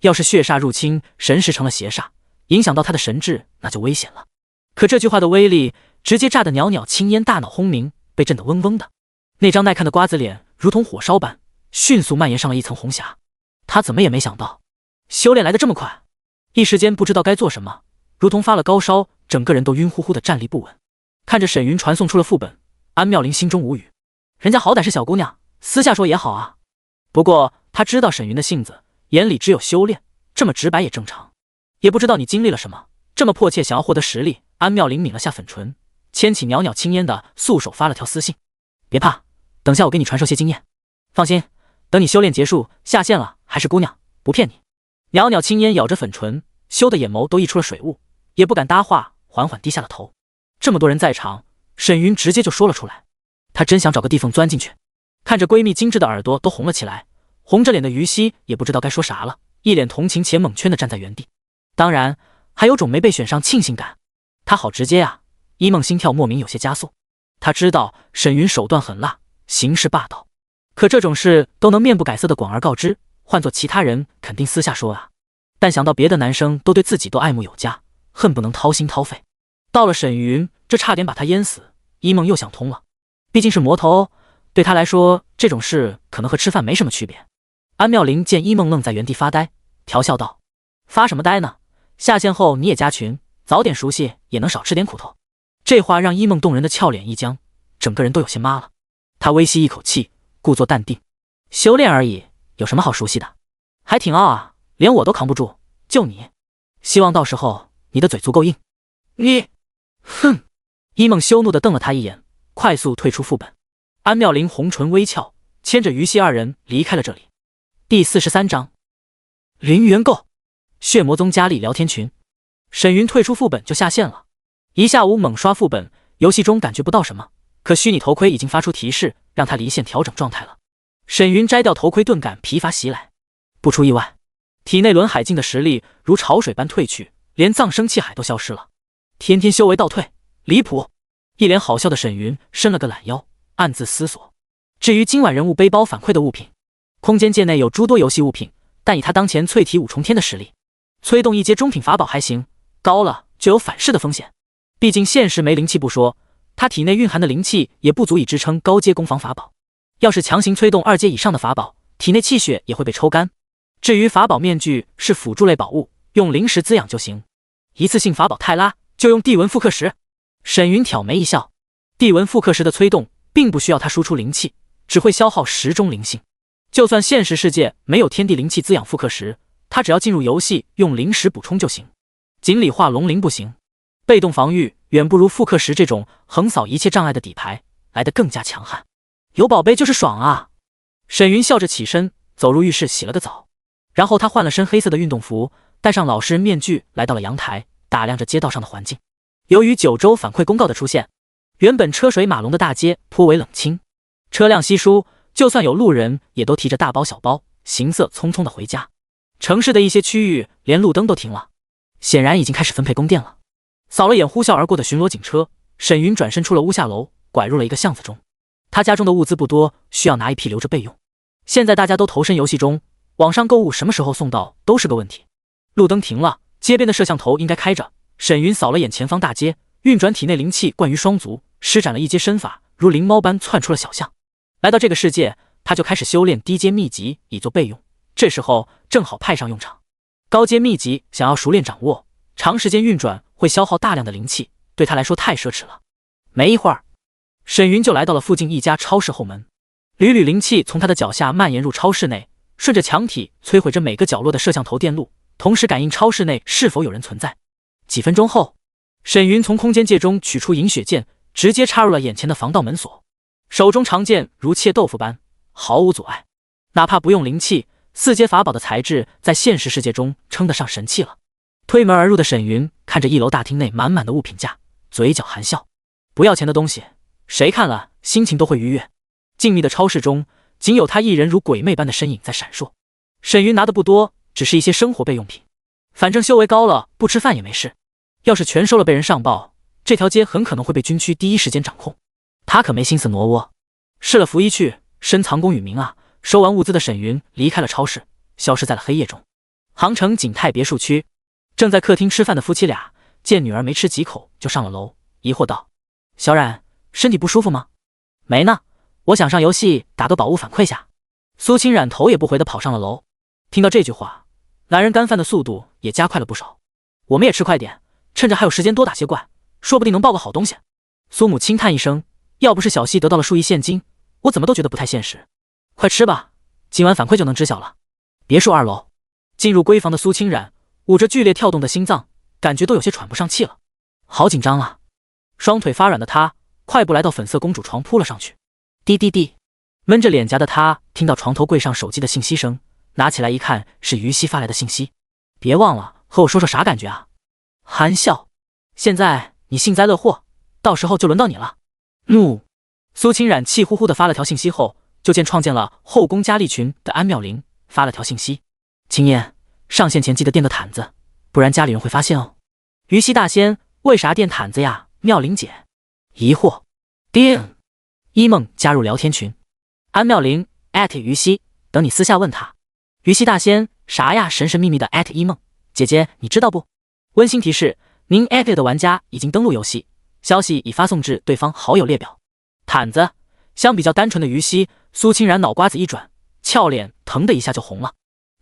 A: 要是血煞入侵，神识成了邪煞，影响到他的神智，那就危险了。可这句话的威力直接炸得袅袅青烟大脑轰鸣，被震得嗡嗡的。那张耐看的瓜子脸如同火烧般，迅速蔓延上了一层红霞。他怎么也没想到，修炼来得这么快，一时间不知道该做什么，如同发了高烧，整个人都晕乎乎的，站立不稳。看着沈云传送出了副本，安妙龄心中无语。人家好歹是小姑娘，私下说也好啊。不过他知道沈云的性子，眼里只有修炼，这么直白也正常。也不知道你经历了什么，这么迫切想要获得实力。安妙龄抿了下粉唇，牵起袅袅青烟的素手发了条私信。别怕，等下我给你传授些经验。放心，等你修炼结束下线了，还是姑娘，不骗你。袅袅青烟咬着粉唇，羞的眼眸都溢出了水雾，也不敢搭话，缓缓低下了头。这么多人在场，沈云直接就说了出来。她真想找个地缝钻进去。看着闺蜜精致的耳朵都红了起来，红着脸的于西也不知道该说啥了，一脸同情且蒙圈的站在原地。当然还有种没被选上庆幸感。她好直接啊，一梦心跳莫名有些加速。她知道沈云手段狠辣，行事霸道，可这种事都能面不改色的广而告之，换做其他人肯定私下说啊。但想到别的男生都对自己都爱慕有加，恨不能掏心掏肺，到了沈云，这差点把他淹死。一梦又想通了，毕竟是魔头，对他来说这种事可能和吃饭没什么区别。安妙龄见一梦愣在原地发呆，调笑道：发什么呆呢？下线后你也加群，早点熟悉也能少吃点苦头。这话让一梦动人的俏脸一僵，整个人都有些麻了。他微吸一口气，故作淡定：修炼而已，有什么好熟悉的？还挺傲啊，连我都扛不住，就你。希望到时候你的嘴足够硬。你，哼！一梦羞怒地瞪了他一眼，快速退出副本。安妙龄红唇微翘，牵着于西2人离开了这里。第43章灵元购。血魔宗佳丽聊天群。沈云退出副本就下线了，一下午猛刷副本，游戏中感觉不到什么，可虚拟头盔已经发出提示，让他离线调整状态了。沈云摘掉头盔，顿感疲乏袭来。不出意外，体内轮海境的实力如潮水般退去，连藏生气海都消失了。天天修为倒退，离谱！一脸好笑的沈云伸了个懒腰，暗自思索。至于今晚人物背包反馈的物品，空间界内有诸多游戏物品，但以他当前淬体5重天的实力，催动一阶中品法宝还行，高了就有反噬的风险。毕竟现实没灵气不说，他体内蕴含的灵气也不足以支撑高阶攻防法宝。要是强行催动2阶以上的法宝，体内气血也会被抽干。至于法宝面具是辅助类宝物，用灵石滋养就行。一次性法宝太拉，就用地纹复刻石。沈云挑眉一笑，地纹复刻石的催动并不需要他输出灵气，只会消耗石中灵性。就算现实世界没有天地灵气滋养复刻石，他只要进入游戏用灵石补充就行。锦鲤化龙鳞不行，被动防御远不如复刻时这种横扫一切障碍的底牌来得更加强悍。有宝贝就是爽啊！沈云笑着起身，走入浴室洗了个澡，然后他换了身黑色的运动服，戴上老式面具，来到了阳台，打量着街道上的环境。由于九州反馈公告的出现，原本车水马龙的大街颇为冷清，车辆稀疏，就算有路人也都提着大包小包，行色匆匆的回家。城市的一些区域连路灯都停了，显然已经开始分配供电了。扫了眼呼啸而过的巡逻警车，沈云转身出了屋下楼，拐入了一个巷子中。他家中的物资不多，需要拿一批留着备用。现在大家都投身游戏中，网上购物什么时候送到都是个问题。路灯停了，街边的摄像头应该开着。沈云扫了眼前方大街，运转体内灵气贯于双足，施展了一阶身法，如灵猫般窜出了小巷。来到这个世界，他就开始修炼低阶秘籍以作备用，这时候正好派上用场。高阶秘籍想要熟练掌握，长时间运转会消耗大量的灵气，对他来说太奢侈了。没一会儿，沈云就来到了附近一家超市后门，缕缕灵气从他的脚下蔓延入超市内，顺着墙体摧毁着每个角落的摄像头电路，同时感应超市内是否有人存在。几分钟后，沈云从空间界中取出银血剑，直接插入了眼前的防盗门锁，手中长剑如切豆腐般毫无阻碍，哪怕不用灵气，四阶法宝的材质在现实世界中称得上神器了。推门而入的沈云看着一楼大厅内满满的物品架，嘴角含笑。不要钱的东西，谁看了心情都会愉悦。静谧的超市中，仅有他一人如鬼魅般的身影在闪烁。沈云拿的不多，只是一些生活备用品，反正修为高了，不吃饭也没事。要是全收了被人上报，这条街很可能会被军区第一时间掌控。他可没心思挪窝，试了符衣去，深藏功与名啊！收完物资的沈云离开了超市，消失在了黑夜中。杭城景泰别墅区，正在客厅吃饭的夫妻俩见女儿没吃几口就上了楼，疑惑道：“小冉，身体不舒服吗？”“没呢，我想上游戏打个宝物反馈下。”苏清冉头也不回的跑上了楼。听到这句话，男人干饭的速度也加快了不少。“我们也吃快点，趁着还有时间多打些怪，说不定能爆个好东西。”苏母轻叹一声，要不是小西得到了数亿现金，我怎么都觉得不太现实。快吃吧，今晚反馈就能知晓了。别墅2楼，进入闺房的苏清冉捂着剧烈跳动的心脏，感觉都有些喘不上气了。好紧张啊！双腿发软的她快步来到粉色公主床扑了上去。滴滴滴，闷着脸颊的她听到床头柜上手机的信息声，拿起来一看是于西发来的信息。别忘了和我说说啥感觉啊？含笑。现在你幸灾乐祸，到时候就轮到你了。怒！苏清冉气呼呼地发了条信息后，就见创建了后宫佳丽群的安妙玲发了条信息：“青烟，上线前记得垫个毯子，不然家里人会发现哦。”于西大仙，为啥垫毯子呀？妙玲姐疑惑。叮！一梦加入聊天群，安妙玲于西，等你私下问他。于西大仙，啥呀？神神秘秘的一梦姐姐，你知道不？温馨提示：您的玩家已经登录游戏，消息已发送至对方好友列表。毯子，相比较单纯的于西，苏清冉脑瓜子一转，俏脸腾的一下就红了。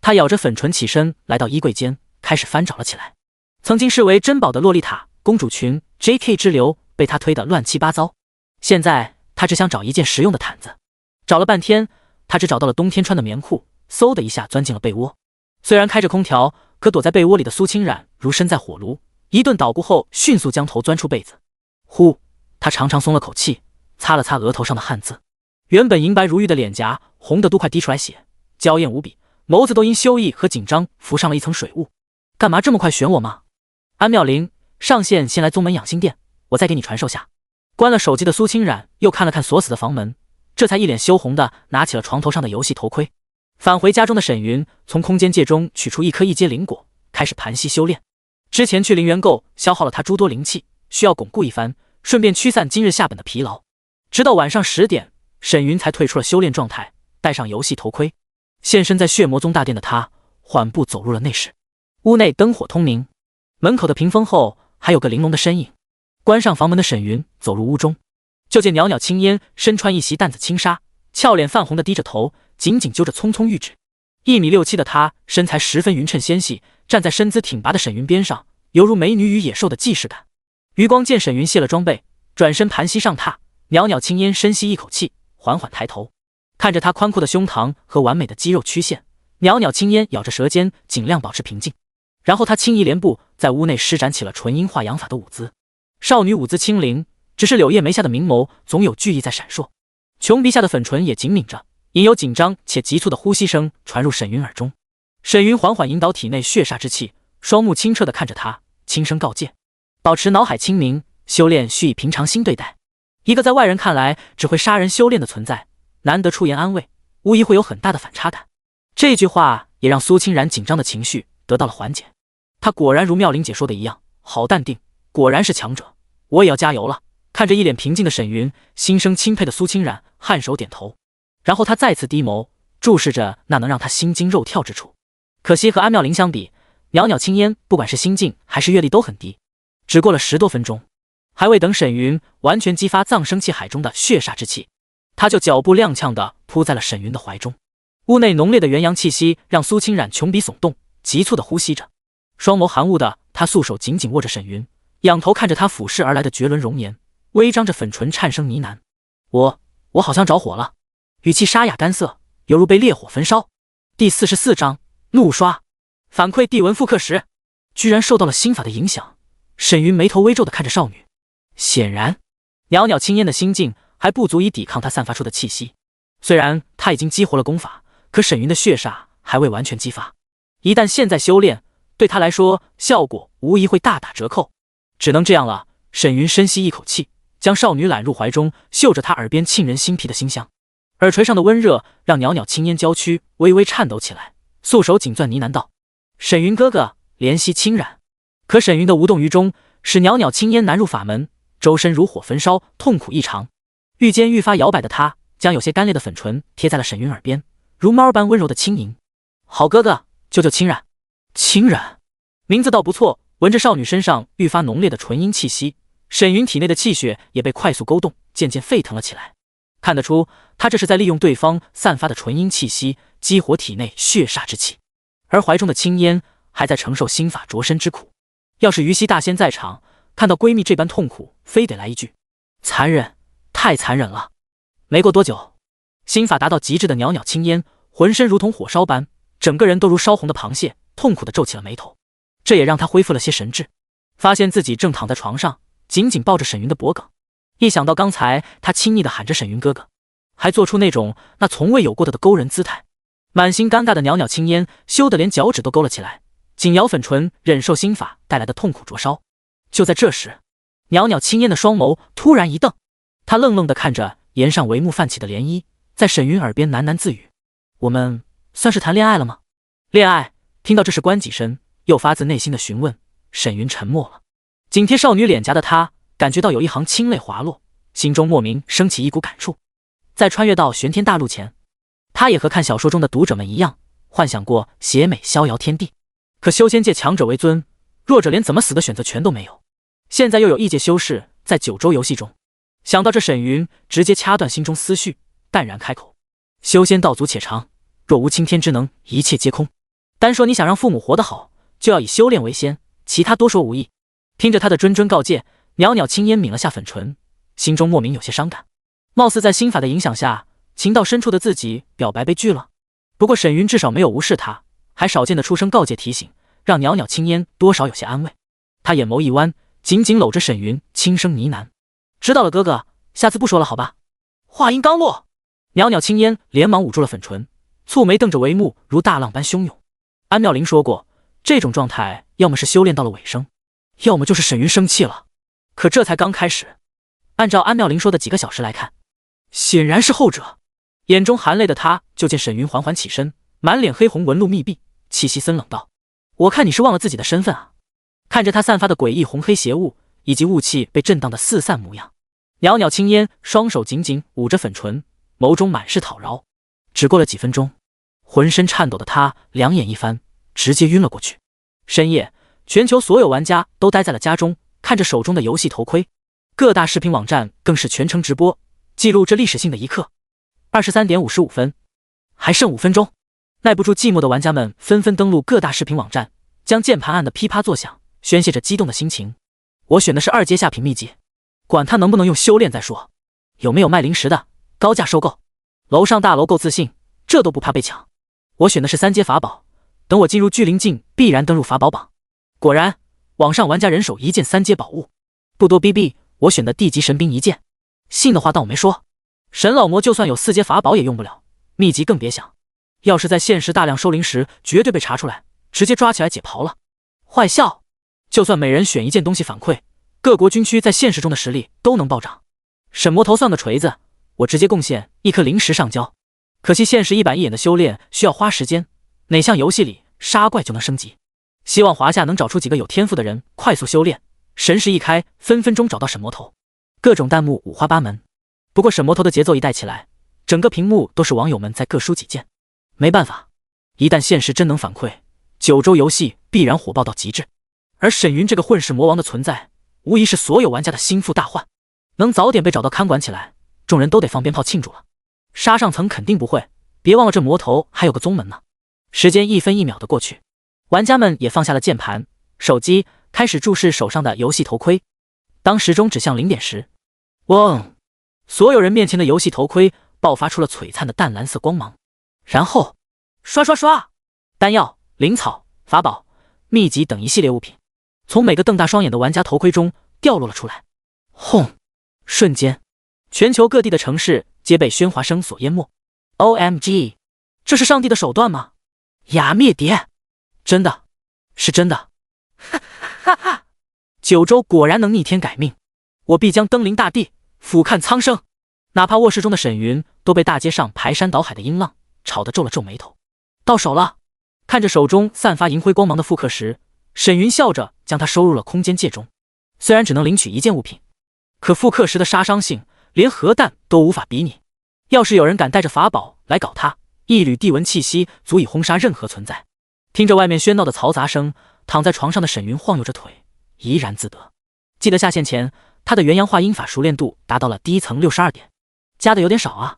A: 她咬着粉唇起身来到衣柜间，开始翻找了起来。曾经视为珍宝的洛丽塔公主裙 JK 之流被她推得乱七八糟，现在她只想找一件实用的毯子。找了半天，她只找到了冬天穿的棉裤，嗖的一下钻进了被窝。虽然开着空调，可躲在被窝里的苏清冉如身在火炉，一顿捣鼓后迅速将头钻出被子。呼，她长长松了口气，擦了擦额头上的汗渍。原本银白如玉的脸颊红得都快滴出来血，娇艳无比，眸子都因羞意和紧张浮上了一层水雾。干嘛这么快选我吗？安妙玲，上线先来宗门养心殿，我再给你传授下。关了手机的苏清冉又看了看锁死的房门，这才一脸羞红的拿起了床头上的游戏头盔。返回家中的沈云从空间界中取出一颗一阶灵果，开始盘膝修炼。之前去灵元购消耗了他诸多灵气，需要巩固一番，顺便驱散今日下本的疲劳。直到晚上10点，沈云才退出了修炼状态，戴上游戏头盔，现身在血魔宗大殿的他缓步走入了内室。屋内灯火通明，门口的屏风后还有个玲珑的身影。关上房门的沈云走入屋中，就见袅袅青烟身穿一袭淡紫轻纱，俏脸泛红的低着头，紧紧揪着葱葱玉指。1米6、7的她身材十分匀称纤细，站在身姿挺拔的沈云边上，犹如美女与野兽的既视感。余光见沈云卸了装备，转身盘膝上榻，袅袅青烟深吸一口气，缓缓抬头，看着她宽阔的胸膛和完美的肌肉曲线，袅袅青烟咬着舌尖，尽量保持平静。然后他轻移莲步，在屋内施展起了纯阴化阳法的舞姿。少女舞姿轻灵，只是柳叶眉下的明眸总有巨意在闪烁，琼鼻下的粉唇也紧抿着，隐有紧张且急促的呼吸声传入沈云耳中。沈云缓缓引导体内血煞之气，双目清澈地看着他，轻声告诫：保持脑海清明，修炼需以平常心对待。一个在外人看来只会杀人修炼的存在，难得出言安慰，无疑会有很大的反差感。这句话也让苏清然紧张的情绪得到了缓解。他果然如妙玲姐说的一样，好淡定，果然是强者，我也要加油了。看着一脸平静的沈云，心生钦佩的苏清然颔首点头，然后他再次低眸注视着那能让他心惊肉跳之处。可惜和安妙玲相比，袅袅青烟不管是心境还是阅历都很低。只过了10多分钟，还未等沈云完全激发藏生气海中的血煞之气，他就脚步踉跄地扑在了沈云的怀中。屋内浓烈的元阳气息让苏清染穷鼻耸动，急促地呼吸着，双眸寒雾的他素手紧紧握着沈云，仰头看着他俯视而来的绝伦容颜，微张着粉唇颤声呢喃：我好像着火了，语气沙哑干涩，犹如被烈火焚烧。第44章怒刷。反馈帝文复刻时，居然受到了心法的影响。沈云眉头微皱地看着少女，显然袅袅青烟的心境还不足以抵抗他散发出的气息。虽然他已经激活了功法，可沈云的血煞还未完全激发，一旦现在修炼，对他来说效果无疑会大打折扣。只能这样了。沈云深吸一口气，将少女揽入怀中，嗅着她耳边沁人心脾的馨香，耳垂上的温热让袅袅青烟娇躯微微颤抖起来，素手紧攥呢喃道：沈云哥哥，怜惜轻染。可沈云的无动于衷使袅袅青烟难入法门，周身如火焚烧，痛苦异常。玉肩愈发摇摆的他将有些干裂的粉唇贴在了沈云耳边，如猫般温柔的轻吟：好哥哥，救救轻染。轻染名字倒不错。闻着少女身上愈发浓烈的纯阴气息，沈云体内的气血也被快速勾动，渐渐沸腾了起来。看得出他这是在利用对方散发的纯阴气息激活体内血煞之气，而怀中的青烟还在承受心法灼身之苦。要是于西大仙在场，看到闺蜜这般痛苦，非得来一句：残忍，太残忍了。没过多久，心法达到极致的袅袅青烟浑身如同火烧般，整个人都如烧红的螃蟹，痛苦地皱起了眉头。这也让他恢复了些神智，发现自己正躺在床上，紧紧抱着沈云的脖颈。一想到刚才他亲昵地喊着沈云哥哥，还做出那从未有过的勾人姿态，满心尴尬的袅袅青烟羞得连脚趾都勾了起来，紧咬粉唇，忍受心法带来的痛苦灼烧。就在这时，袅袅青烟的双眸突然一瞪，他愣愣地看着檐上帷幕泛起的涟漪，在沈云耳边喃喃自语：我们算是谈恋爱了吗？恋爱？听到这是关己身又发自内心的询问，沈云沉默了。紧贴少女脸颊的他感觉到有一行清泪滑落，心中莫名升起一股感触。在穿越到玄天大陆前，他也和看小说中的读者们一样，幻想过邪美逍遥天地。可修仙界强者为尊，弱者连怎么死的选择权都没有。现在又有异界修士在9州游戏中，想到这，沈云直接掐断心中思绪，淡然开口：修仙道阻且长，若无青天之能，一切皆空。单说你想让父母活得好，就要以修炼为先，其他多说无益。听着他的谆谆告诫，袅袅青烟抿了下粉唇，心中莫名有些伤感。貌似在心法的影响下，情到深处的自己表白被拒了。不过沈云至少没有无视他，还少见的出声告诫提醒，让袅袅青烟多少有些安慰。他眼眸一弯，紧紧搂着沈云，轻声呢喃：知道了哥哥，下次不说了好吧。话音刚落，袅袅青烟连忙捂住了粉唇，蹙眉瞪着帷幕，如大浪般汹涌。安妙玲说过，这种状态要么是修炼到了尾声，要么就是沈云生气了。可这才刚开始，按照安妙玲说的几个小时来看，显然是后者。眼中含泪的他就见沈云缓缓起身，满脸黑红，纹路密闭，气息森冷道：我看你是忘了自己的身份啊。看着他散发的诡异红黑邪雾以及雾气被震荡的四散模样，袅袅青烟双手紧紧捂着粉唇，眸中满是讨饶。只过了几分钟，浑身颤抖的他两眼一翻，直接晕了过去。深夜，全球所有玩家都待在了家中，看着手中的游戏头盔，各大视频网站更是全程直播，记录这历史性的一刻。23点55分，还剩5分钟。耐不住寂寞的玩家们纷纷登录各大视频网站，将键盘按得噼啪作响，宣泄着激动的心情。我选的是2阶下品秘籍，管他能不能用修炼再说。有没有卖零食的？高价收购。楼上大楼够自信，这都不怕被抢。我选的是3阶法宝，等我进入聚灵境必然登入法宝榜。果然，网上玩家人手一件3阶宝物，不多逼，我选的地级神兵一件。信的话当我没说。神老魔就算有4阶法宝也用不了，秘籍更别想。要是在现实大量收灵时，绝对被查出来，直接抓起来解剖了。坏笑，就算每人选一件东西反馈，各国军区在现实中的实力都能暴涨。沈魔头算个锤子，我直接贡献1颗灵石上交。可惜现实一板一眼的修炼需要花时间，哪像游戏里杀怪就能升级。希望华夏能找出几个有天赋的人快速修炼。神识一开，分分钟找到沈魔头。各种弹幕五花八门，不过沈魔头的节奏一带起来，整个屏幕都是网友们在各抒己见。没办法，一旦现实真能反馈，9州游戏必然火爆到极致。而沈云这个混世魔王的存在，无疑是所有玩家的心腹大患。能早点被找到看管起来，众人都得放鞭炮庆祝了。杀上层肯定不会，别忘了这魔头还有个宗门呢。时间1分1秒的过去，玩家们也放下了键盘、手机，开始注视手上的游戏头盔。当时钟指向0点时，嗡！所有人面前的游戏头盔爆发出了璀璨的淡蓝色光芒，然后刷刷刷，丹药、灵草、法宝、秘籍等一系列物品从每个瞪大双眼的玩家头盔中掉落了出来。轰！瞬间，全球各地的城市皆被喧哗声所淹没。OMG， 这是上帝的手段吗？雅灭蝶，真的，是真的！哈哈哈！9州果然能逆天改命，我必将登临大地，俯瞰苍生。哪怕卧室中的沈云都被大街上排山倒海的音浪吵得皱了皱眉头。到手了！看着手中散发银辉光芒的复刻石，沈云笑着将它收入了空间界中。虽然只能领取1件物品，可复刻石的杀伤性连核弹都无法比拟。要是有人敢带着法宝来搞它，一缕地纹气息足以轰杀任何存在。听着外面喧闹的嘈杂声，躺在床上的沈云晃悠着腿，怡然自得。记得下线前，他的元阳化阴法熟练度达到了第1层62点，加的有点少啊。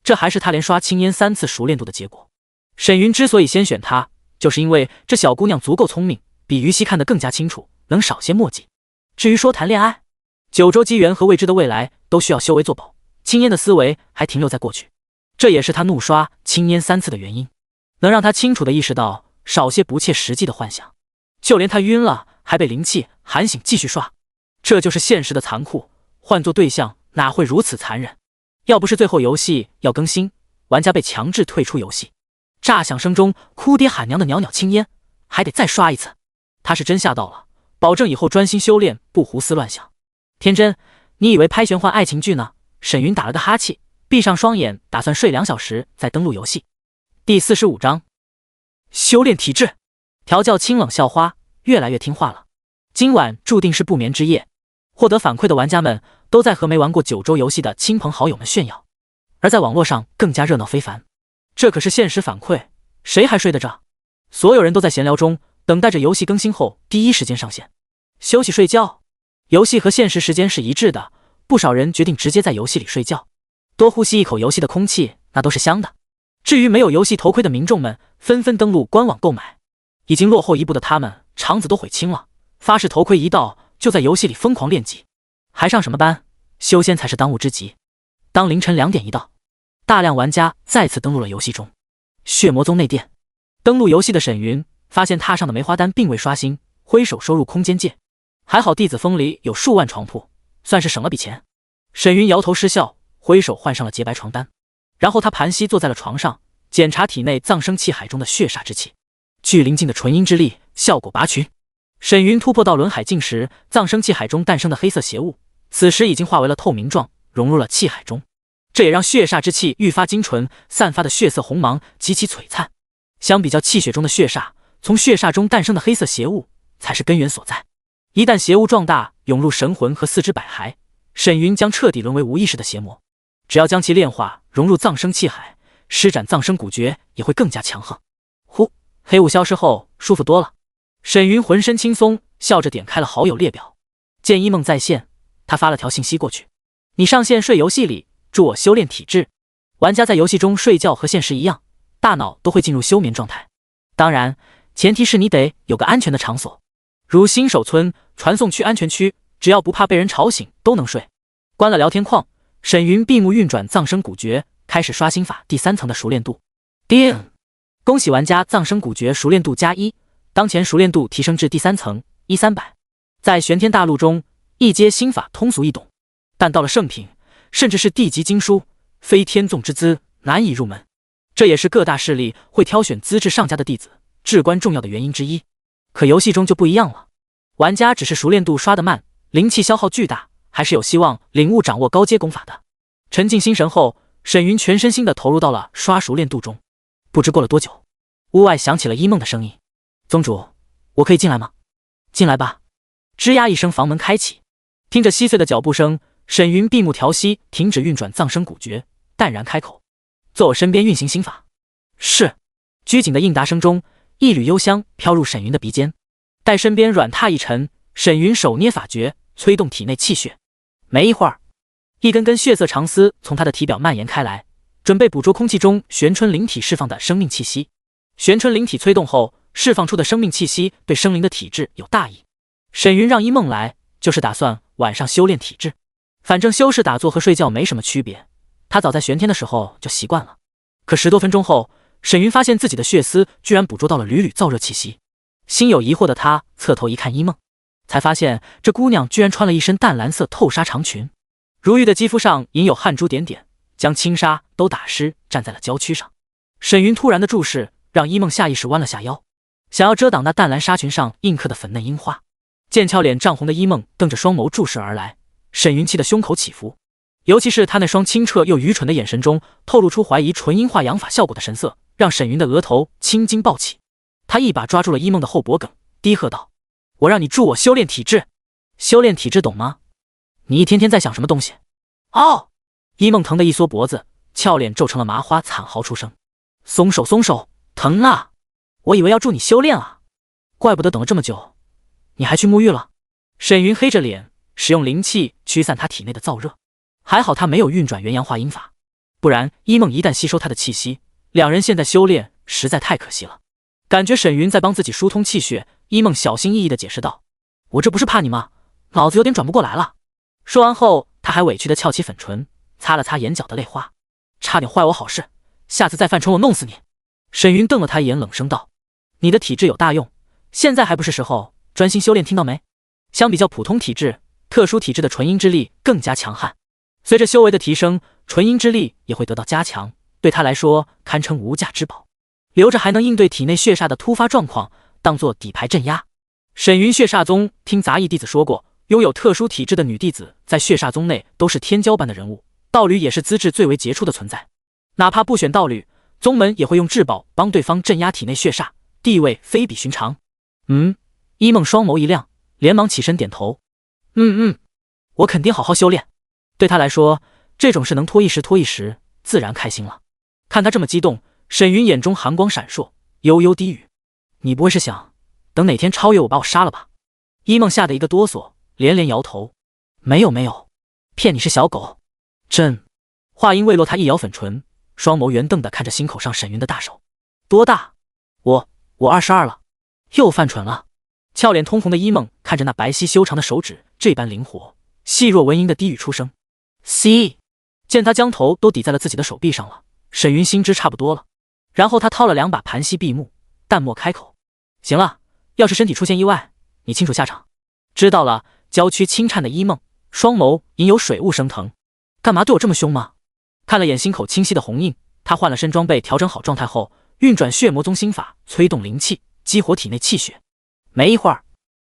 A: 这还是他连刷青烟3次熟练度的结果。沈云之所以先选他，就是因为这小姑娘足够聪明，比于西看得更加清楚，能少些墨迹。至于说谈恋爱，9州机缘和未知的未来都需要修为作保，青烟的思维还停留在过去，这也是他怒刷青烟3次的原因，能让他清楚地意识到少些不切实际的幻想。就连他晕了还被灵气喊醒继续刷，这就是现实的残酷，换做对象哪会如此残忍。要不是最后游戏要更新，玩家被强制退出游戏，炸响声中哭爹喊娘的袅袅青烟还得再刷一次。他是真吓到了，保证以后专心修炼，不胡思乱想。天真，你以为拍玄幻爱情剧呢？沈云打了个哈气，闭上双眼，打算睡2小时再登录游戏。第45章，修炼体质。调教清冷校花越来越听话了，今晚注定是不眠之夜。获得反馈的玩家们都在和没玩过9州游戏的亲朋好友们炫耀，而在网络上更加热闹非凡。这可是现实反馈，谁还睡得着？所有人都在闲聊中等待着游戏更新后第一时间上线。休息睡觉，游戏和现实时间是一致的，不少人决定直接在游戏里睡觉，多呼吸一口游戏的空气，那都是香的。至于没有游戏头盔的民众们，纷纷登录官网购买。已经落后一步的他们，肠子都悔青了，发誓头盔一到就在游戏里疯狂练级。还上什么班？修仙才是当务之急。当凌晨2点一到，大量玩家再次登录了游戏中。血魔宗内殿，登录游戏的沈云发现榻上的梅花单并未刷新，挥手收入空间界。还好弟子峰里有数万床铺，算是省了笔钱。沈云摇头失笑，挥手换上了洁白床单，然后他盘膝坐在了床上，检查体内葬生气海中的血煞之气。巨灵境的纯阴之力效果拔群。沈云突破到轮海境时，葬生气海中诞生的黑色邪物，此时已经化为了透明状，融入了气海中。这也让血煞之气愈发精纯，散发的血色红芒极其璀璨。相比较气血中的血煞，从血煞中诞生的黑色邪物才是根源所在。一旦邪物壮大，涌入神魂和四肢百骸，沈云将彻底沦为无意识的邪魔。只要将其炼化，融入葬生气海，施展葬生古诀也会更加强横。呼，黑雾消失后，舒服多了。沈云浑身轻松，笑着点开了好友列表，见一梦在线，他发了条信息过去：你上线睡游戏里，助我修炼体质。玩家在游戏中睡觉和现实一样，大脑都会进入休眠状态，当然前提是你得有个安全的场所，如新手村、传送区、安全区，只要不怕被人吵醒都能睡。关了聊天框，沈云闭目运转葬生古诀，开始刷新法第3层的熟练度。叮！恭喜玩家葬生古诀熟练度+1，当前熟练度提升至第3层，1300。在玄天大陆中，一阶心法通俗易懂，但到了圣品，甚至是地级经书，非天纵之资，难以入门。这也是各大势力会挑选资质上佳的弟子至关重要的原因之一。可游戏中就不一样了，玩家只是熟练度刷得慢，灵气消耗巨大，还是有希望领悟掌握高阶功法的。沉浸心神后，沈云全身心地投入到了刷熟练度中。不知过了多久，屋外响起了一梦的声音：“宗主，我可以进来吗？”“进来吧。”吱呀一声，房门开启。听着稀碎的脚步声，沈云闭目调息，停止运转葬生古诀，淡然开口：“坐我身边运行心法。”“是。”拘谨的应答声中，一缕幽香飘入沈云的鼻尖。待身边软榻一沉，沈云手捏法诀，催动体内气血。没一会儿，一根根血色长丝从他的体表蔓延开来，准备捕捉空气中玄春灵体释放的生命气息。玄春灵体催动后释放出的生命气息对生灵的体质有大益。沈云让一梦来，就是打算晚上修炼体质。反正修士打坐和睡觉没什么区别，他早在玄天的时候就习惯了。可10多分钟后，沈云发现自己的血丝居然捕捉到了缕缕燥热气息。心有疑惑的他侧头一看一梦，才发现这姑娘居然穿了一身淡蓝色透纱长裙，如玉的肌肤上隐有汗珠点点，将轻纱都打湿，站在了娇躯上。沈云突然的注视让一梦下意识弯了下腰，想要遮挡那淡蓝纱裙上印刻的粉嫩樱花。剑俏脸涨红的一梦瞪着双眸注视而来，沈云气得胸口起伏，尤其是他那双清澈又愚蠢的眼神中透露出怀疑纯阴化阳法效果的神色，让沈云的额头青筋暴起。他一把抓住了一梦的后脖梗，低喝道：“我让你助我修炼体质，修炼体质懂吗？你一天天在想什么东西？”“哦！”一梦疼得一缩脖子，俏脸皱成了麻花，惨嚎出声：“松手松手，疼啊！我以为要助你修炼啊，怪不得等了这么久，你还去沐浴了。”沈云黑着脸，使用灵气驱散他体内的燥热。还好他没有运转元阳化阴法，不然一梦一旦吸收他的气息，两人现在修炼实在太可惜了。感觉沈云在帮自己疏通气血，一梦小心翼翼地解释道：“我这不是怕你吗？脑子有点转不过来了。”说完后，他还委屈地翘起粉唇，擦了擦眼角的泪花：“差点坏我好事，下次再犯冲我弄死你。”沈云瞪了他一眼，冷声道：“你的体质有大用，现在还不是时候，专心修炼，听到没？相比较普通体质，特殊体质的纯阴之力更加强悍。随着修为的提升，纯阴之力也会得到加强，对他来说堪称无价之宝。留着还能应对体内血煞的突发状况，当作底牌镇压。”沈云血煞宗听杂役弟子说过，拥有特殊体质的女弟子在血煞宗内都是天骄般的人物，道侣也是资质最为杰出的存在。哪怕不选道侣，宗门也会用至宝帮对方镇压体内血煞，地位非比寻常。一梦双眸一亮，连忙起身点头：“我肯定好好修炼。”对他来说，这种事能拖一时拖一时，自然开心了。看他这么激动，沈云眼中寒光闪烁，悠悠低语：“你不会是想等哪天超越我把我杀了吧？”一梦吓得一个哆嗦，连连摇头：“没有，骗你是小狗。”真。话音未落，他一咬粉唇，双眸圆瞪地看着心口上沈云的大手：“多大？我22了。”又犯蠢了。俏脸通红的一梦看着那白皙修长的手指这般灵活，细若蚊蝇的低语出声：“C。”见他将头都抵在了自己的手臂上了，沈云心知差不多了。然后他掏了2把盘膝闭目，淡漠开口：“行了，要是身体出现意外，你清楚下场。”知道了。娇躯轻颤的一梦，双眸隐有水雾升腾：“干嘛对我这么凶吗？”看了眼心口清晰的红印，他换了身装备，调整好状态后，运转血魔宗心法，催动灵气，激活体内气血。没一会儿，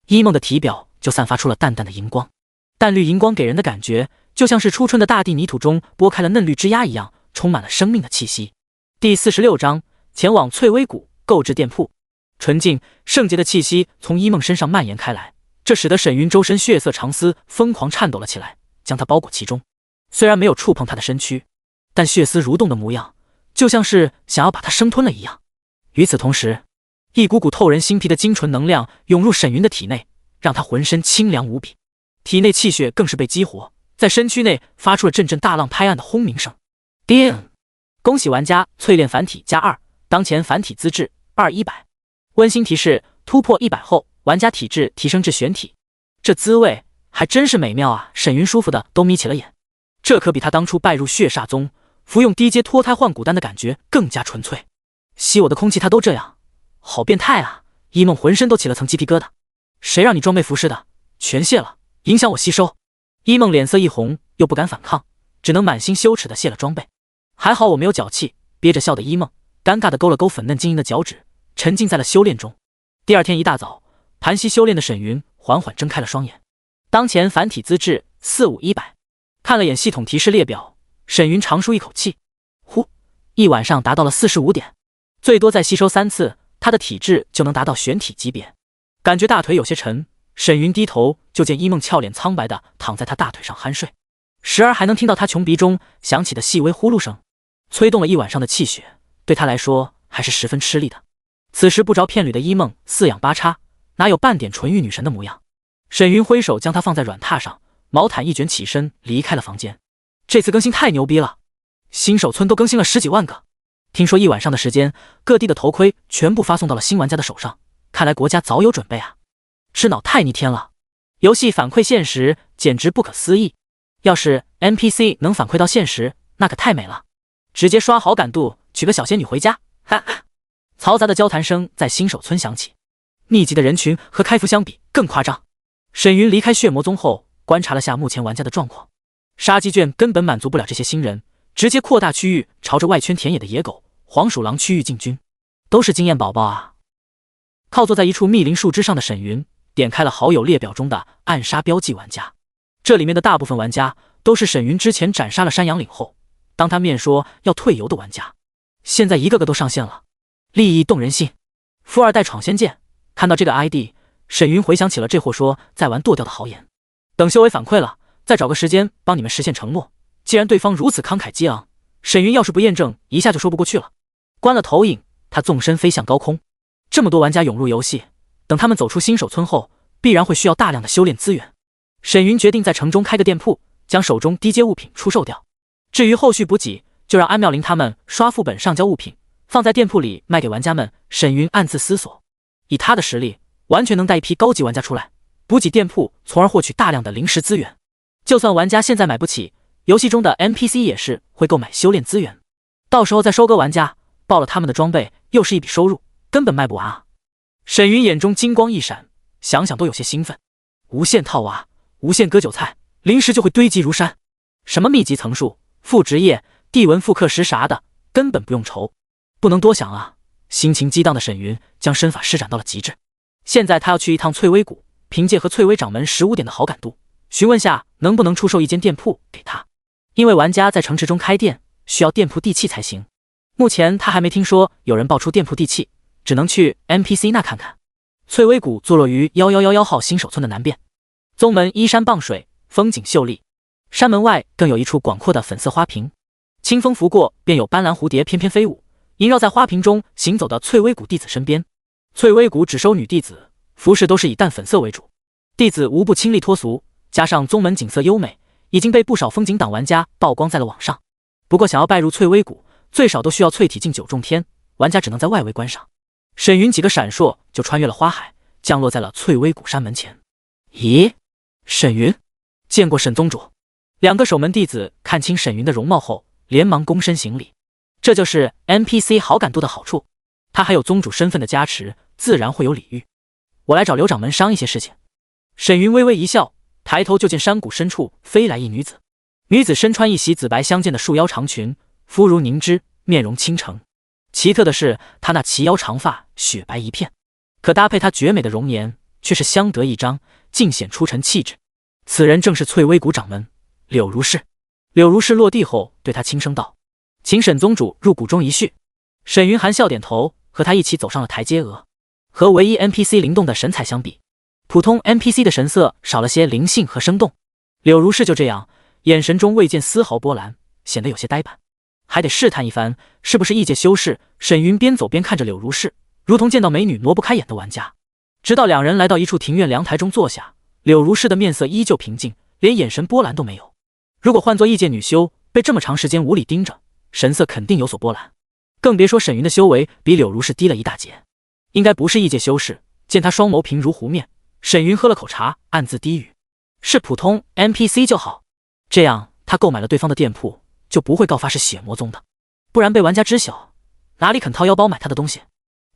A: 一梦的体表就散发出了淡淡的荧光，淡绿荧光给人的感觉就像是初春的大地泥土中拨开了嫩绿枝桠一样，充满了生命的气息。第46章，前往翠微谷购置店铺。纯净圣洁的气息从一梦身上蔓延开来，这使得沈云周身血色长丝疯狂颤抖了起来，将他包裹其中。虽然没有触碰他的身躯，但血丝蠕动的模样就像是想要把他生吞了一样。与此同时，一股股透人心脾的精纯能量涌入沈云的体内，让他浑身清凉无比，体内气血更是被激活，在身躯内发出了阵阵大浪拍岸的轰鸣声。叮！恭喜玩家淬炼凡体+2，当前凡体资质2100。温馨提示：突破100后，玩家体质提升至玄体。这滋味还真是美妙啊！沈云舒服的都眯起了眼，这可比他当初拜入血煞宗服用低阶脱胎换骨丹的感觉更加纯粹。吸我的空气他都这样，好变态啊！一梦浑身都起了层鸡皮疙瘩。谁让你装备服饰的？全卸了，影响我吸收。一梦脸色一红，又不敢反抗，只能满心羞耻地卸了装备。还好我没有脚气，憋着笑的一梦尴尬地勾了勾粉嫩晶莹的脚趾，沉浸在了修炼中。第二天一大早，盘膝修炼的沈云缓缓睁开了双眼。当前繁体资质45100，看了眼系统提示列表，沈云长舒一口气，呼，一晚上达到了45点，最多再吸收3次，他的体质就能达到玄体级别。感觉大腿有些沉，沈云低头就见一梦俏脸苍白的躺在他大腿上酣睡，时而还能听到他穷鼻中响起的细微呼噜声，催动了一晚上的气血，对他来说还是十分吃力的。此时不着片缕的一梦四仰八叉，哪有半点纯欲女神的模样？沈云挥手将她放在软榻上，毛毯一卷起身离开了房间。这次更新太牛逼了，新手村都更新了10几万个。听说一晚上的时间，各地的头盔全部发送到了新玩家的手上，看来国家早有准备啊！吃脑太逆天了，游戏反馈现实简直不可思议。要是 NPC 能反馈到现实，那可太美了，直接刷好感度，娶个小仙女回家。哈哈！嘈杂的交谈声在新手村响起，密集的人群和开服相比更夸张。沈云离开血魔宗后，观察了下目前玩家的状况。杀鸡圈根本满足不了这些新人，直接扩大区域，朝着外圈田野的野狗、黄鼠狼区域进军，都是经验宝宝啊！靠坐在一处密林树枝上的沈云点开了好友列表中的暗杀标记玩家，这里面的大部分玩家都是沈云之前斩杀了山羊岭后，当他面说要退游的玩家，现在一个个都上线了，立意动人心。富二代闯仙剑，看到这个 ID， 沈云回想起了这货说在玩剁掉的豪言。等修为反馈了，再找个时间帮你们实现承诺。既然对方如此慷慨激昂，沈云要是不验证，一下就说不过去了。关了投影，他纵身飞向高空。这么多玩家涌入游戏，等他们走出新手村后，必然会需要大量的修炼资源。沈云决定在城中开个店铺，将手中低阶物品出售掉。至于后续补给，就让安妙玲他们刷副本上交物品，放在店铺里卖给玩家们。沈云暗自思索，以他的实力，完全能带一批高级玩家出来，补给店铺，从而获取大量的灵石资源。就算玩家现在买不起，游戏中的 NPC 也是会购买修炼资源，到时候再收割玩家，爆了他们的装备，又是一笔收入，根本卖不完啊！沈云眼中金光一闪，想想都有些兴奋。无限套娃，无限割韭菜，灵石就会堆积如山。什么秘籍层数、副职业、地文复刻石啥的，根本不用愁。不能多想啊！心情激荡的沈云将身法施展到了极致。现在他要去一趟翠微谷，凭借和翠微掌门15点的好感度，询问下能不能出售一间店铺给他。因为玩家在城池中开店需要店铺地契才行，目前他还没听说有人爆出店铺地契，只能去 NPC 那看看。翠微谷坐落于1111号新手村的南边，宗门依山傍水，风景秀丽。山门外更有一处广阔的粉色花屏，清风拂过，便有斑斓蝴蝶翩翩飞舞，萦绕在花屏中行走的翠微谷弟子身边。翠微谷只收女弟子，服饰都是以淡粉色为主，弟子无不清丽脱俗，加上宗门景色优美，已经被不少风景党玩家曝光在了网上。不过想要拜入翠微谷，最少都需要淬体境9重天，玩家只能在外围观赏。沈云几个闪烁就穿越了花海，降落在了翠微谷山门前。咦，沈云，见过沈宗主。2个守门弟子看清沈云的容貌后，连忙躬身行礼。这就是 NPC 好感度的好处，他还有宗主身份的加持，自然会有礼遇。我来找刘掌门商一些事情。沈云微微一笑，抬头就见山谷深处飞来一女子。女子身穿一袭紫白相间的束腰长裙，肤如凝脂，面容倾城。奇特的是，她那齐腰长发雪白一片，可搭配她绝美的容颜，却是相得益彰，尽显出尘气质。此人正是翠微谷掌门柳如是。柳如是落地后，对他轻声道：“请沈宗主入谷中一叙。”沈云含笑点头，和他一起走上了台阶额。和唯一 NPC 灵动的神采相比，普通 NPC 的神色少了些灵性和生动。柳如是就这样，眼神中未见丝毫波澜，显得有些呆板。还得试探一番是不是异界修士。沈云边走边看着柳如是，如同见到美女挪不开眼的玩家。直到2人来到一处庭院凉台中坐下，柳如是的面色依旧平静，连眼神波澜都没有。如果换作异界女修，被这么长时间无理盯着，神色肯定有所波澜。更别说沈云的修为比柳如是低了一大截，应该不是异界修士。见他双眸平如湖面，沈云喝了口茶，暗自低语：是普通 NPC 就好，这样他购买了对方的店铺，就不会告发是血魔宗的，不然被玩家知晓，哪里肯掏腰包买他的东西。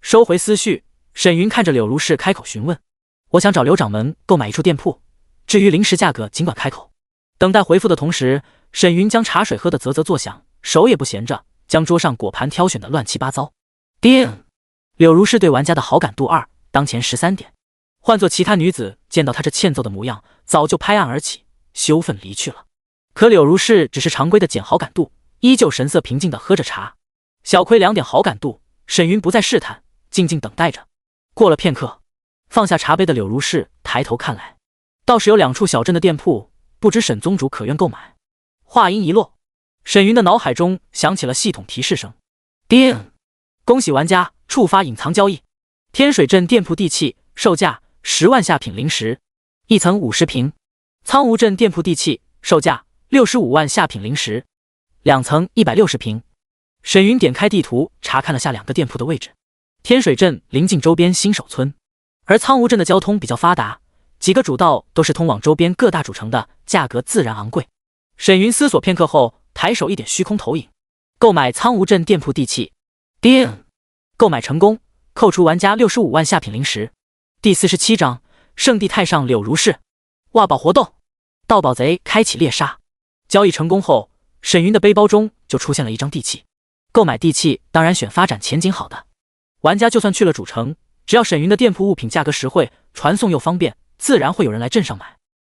A: 收回思绪，沈云看着柳如是开口询问：“我想找刘掌门购买一处店铺，至于零食价格尽管开口。”等待回复的同时，沈云将茶水喝得啧啧作响，手也不闲着，将桌上果盘挑选得乱七八糟。叮！柳如是对玩家的好感度2，当前13点。换做其他女子见到他这欠揍的模样，早就拍案而起，羞愤离去了。可柳如是只是常规的减好感度，依旧神色平静地喝着茶。小亏2点好感度，沈云不再试探，静静等待着。过了片刻，放下茶杯的柳如是抬头看来，倒是有2处小镇的店铺，不知沈宗主可愿购买。话音一落，沈云的脑海中响起了系统提示声：叮！恭喜玩家触发隐藏交易，天水镇店铺地契，售价10万下品零食，1层50平；苍梧镇店铺地契，售价65万下品零食，2层160平。沈云点开地图，查看了下2个店铺的位置。天水镇临近周边新手村，而苍梧镇的交通比较发达，几个主道都是通往周边各大主城的，价格自然昂贵。沈云思索片刻后，抬手一点虚空投影，购买苍梧镇店铺地契。叮！购买成功，扣除玩家65万下品零食。第47章圣地太上柳如是挖宝活动，盗宝贼开启猎杀。交易成功后，沈云的背包中就出现了一张地契。购买地契当然选发展前景好的。玩家就算去了主城，只要沈云的店铺物品价格实惠，传送又方便，自然会有人来镇上买。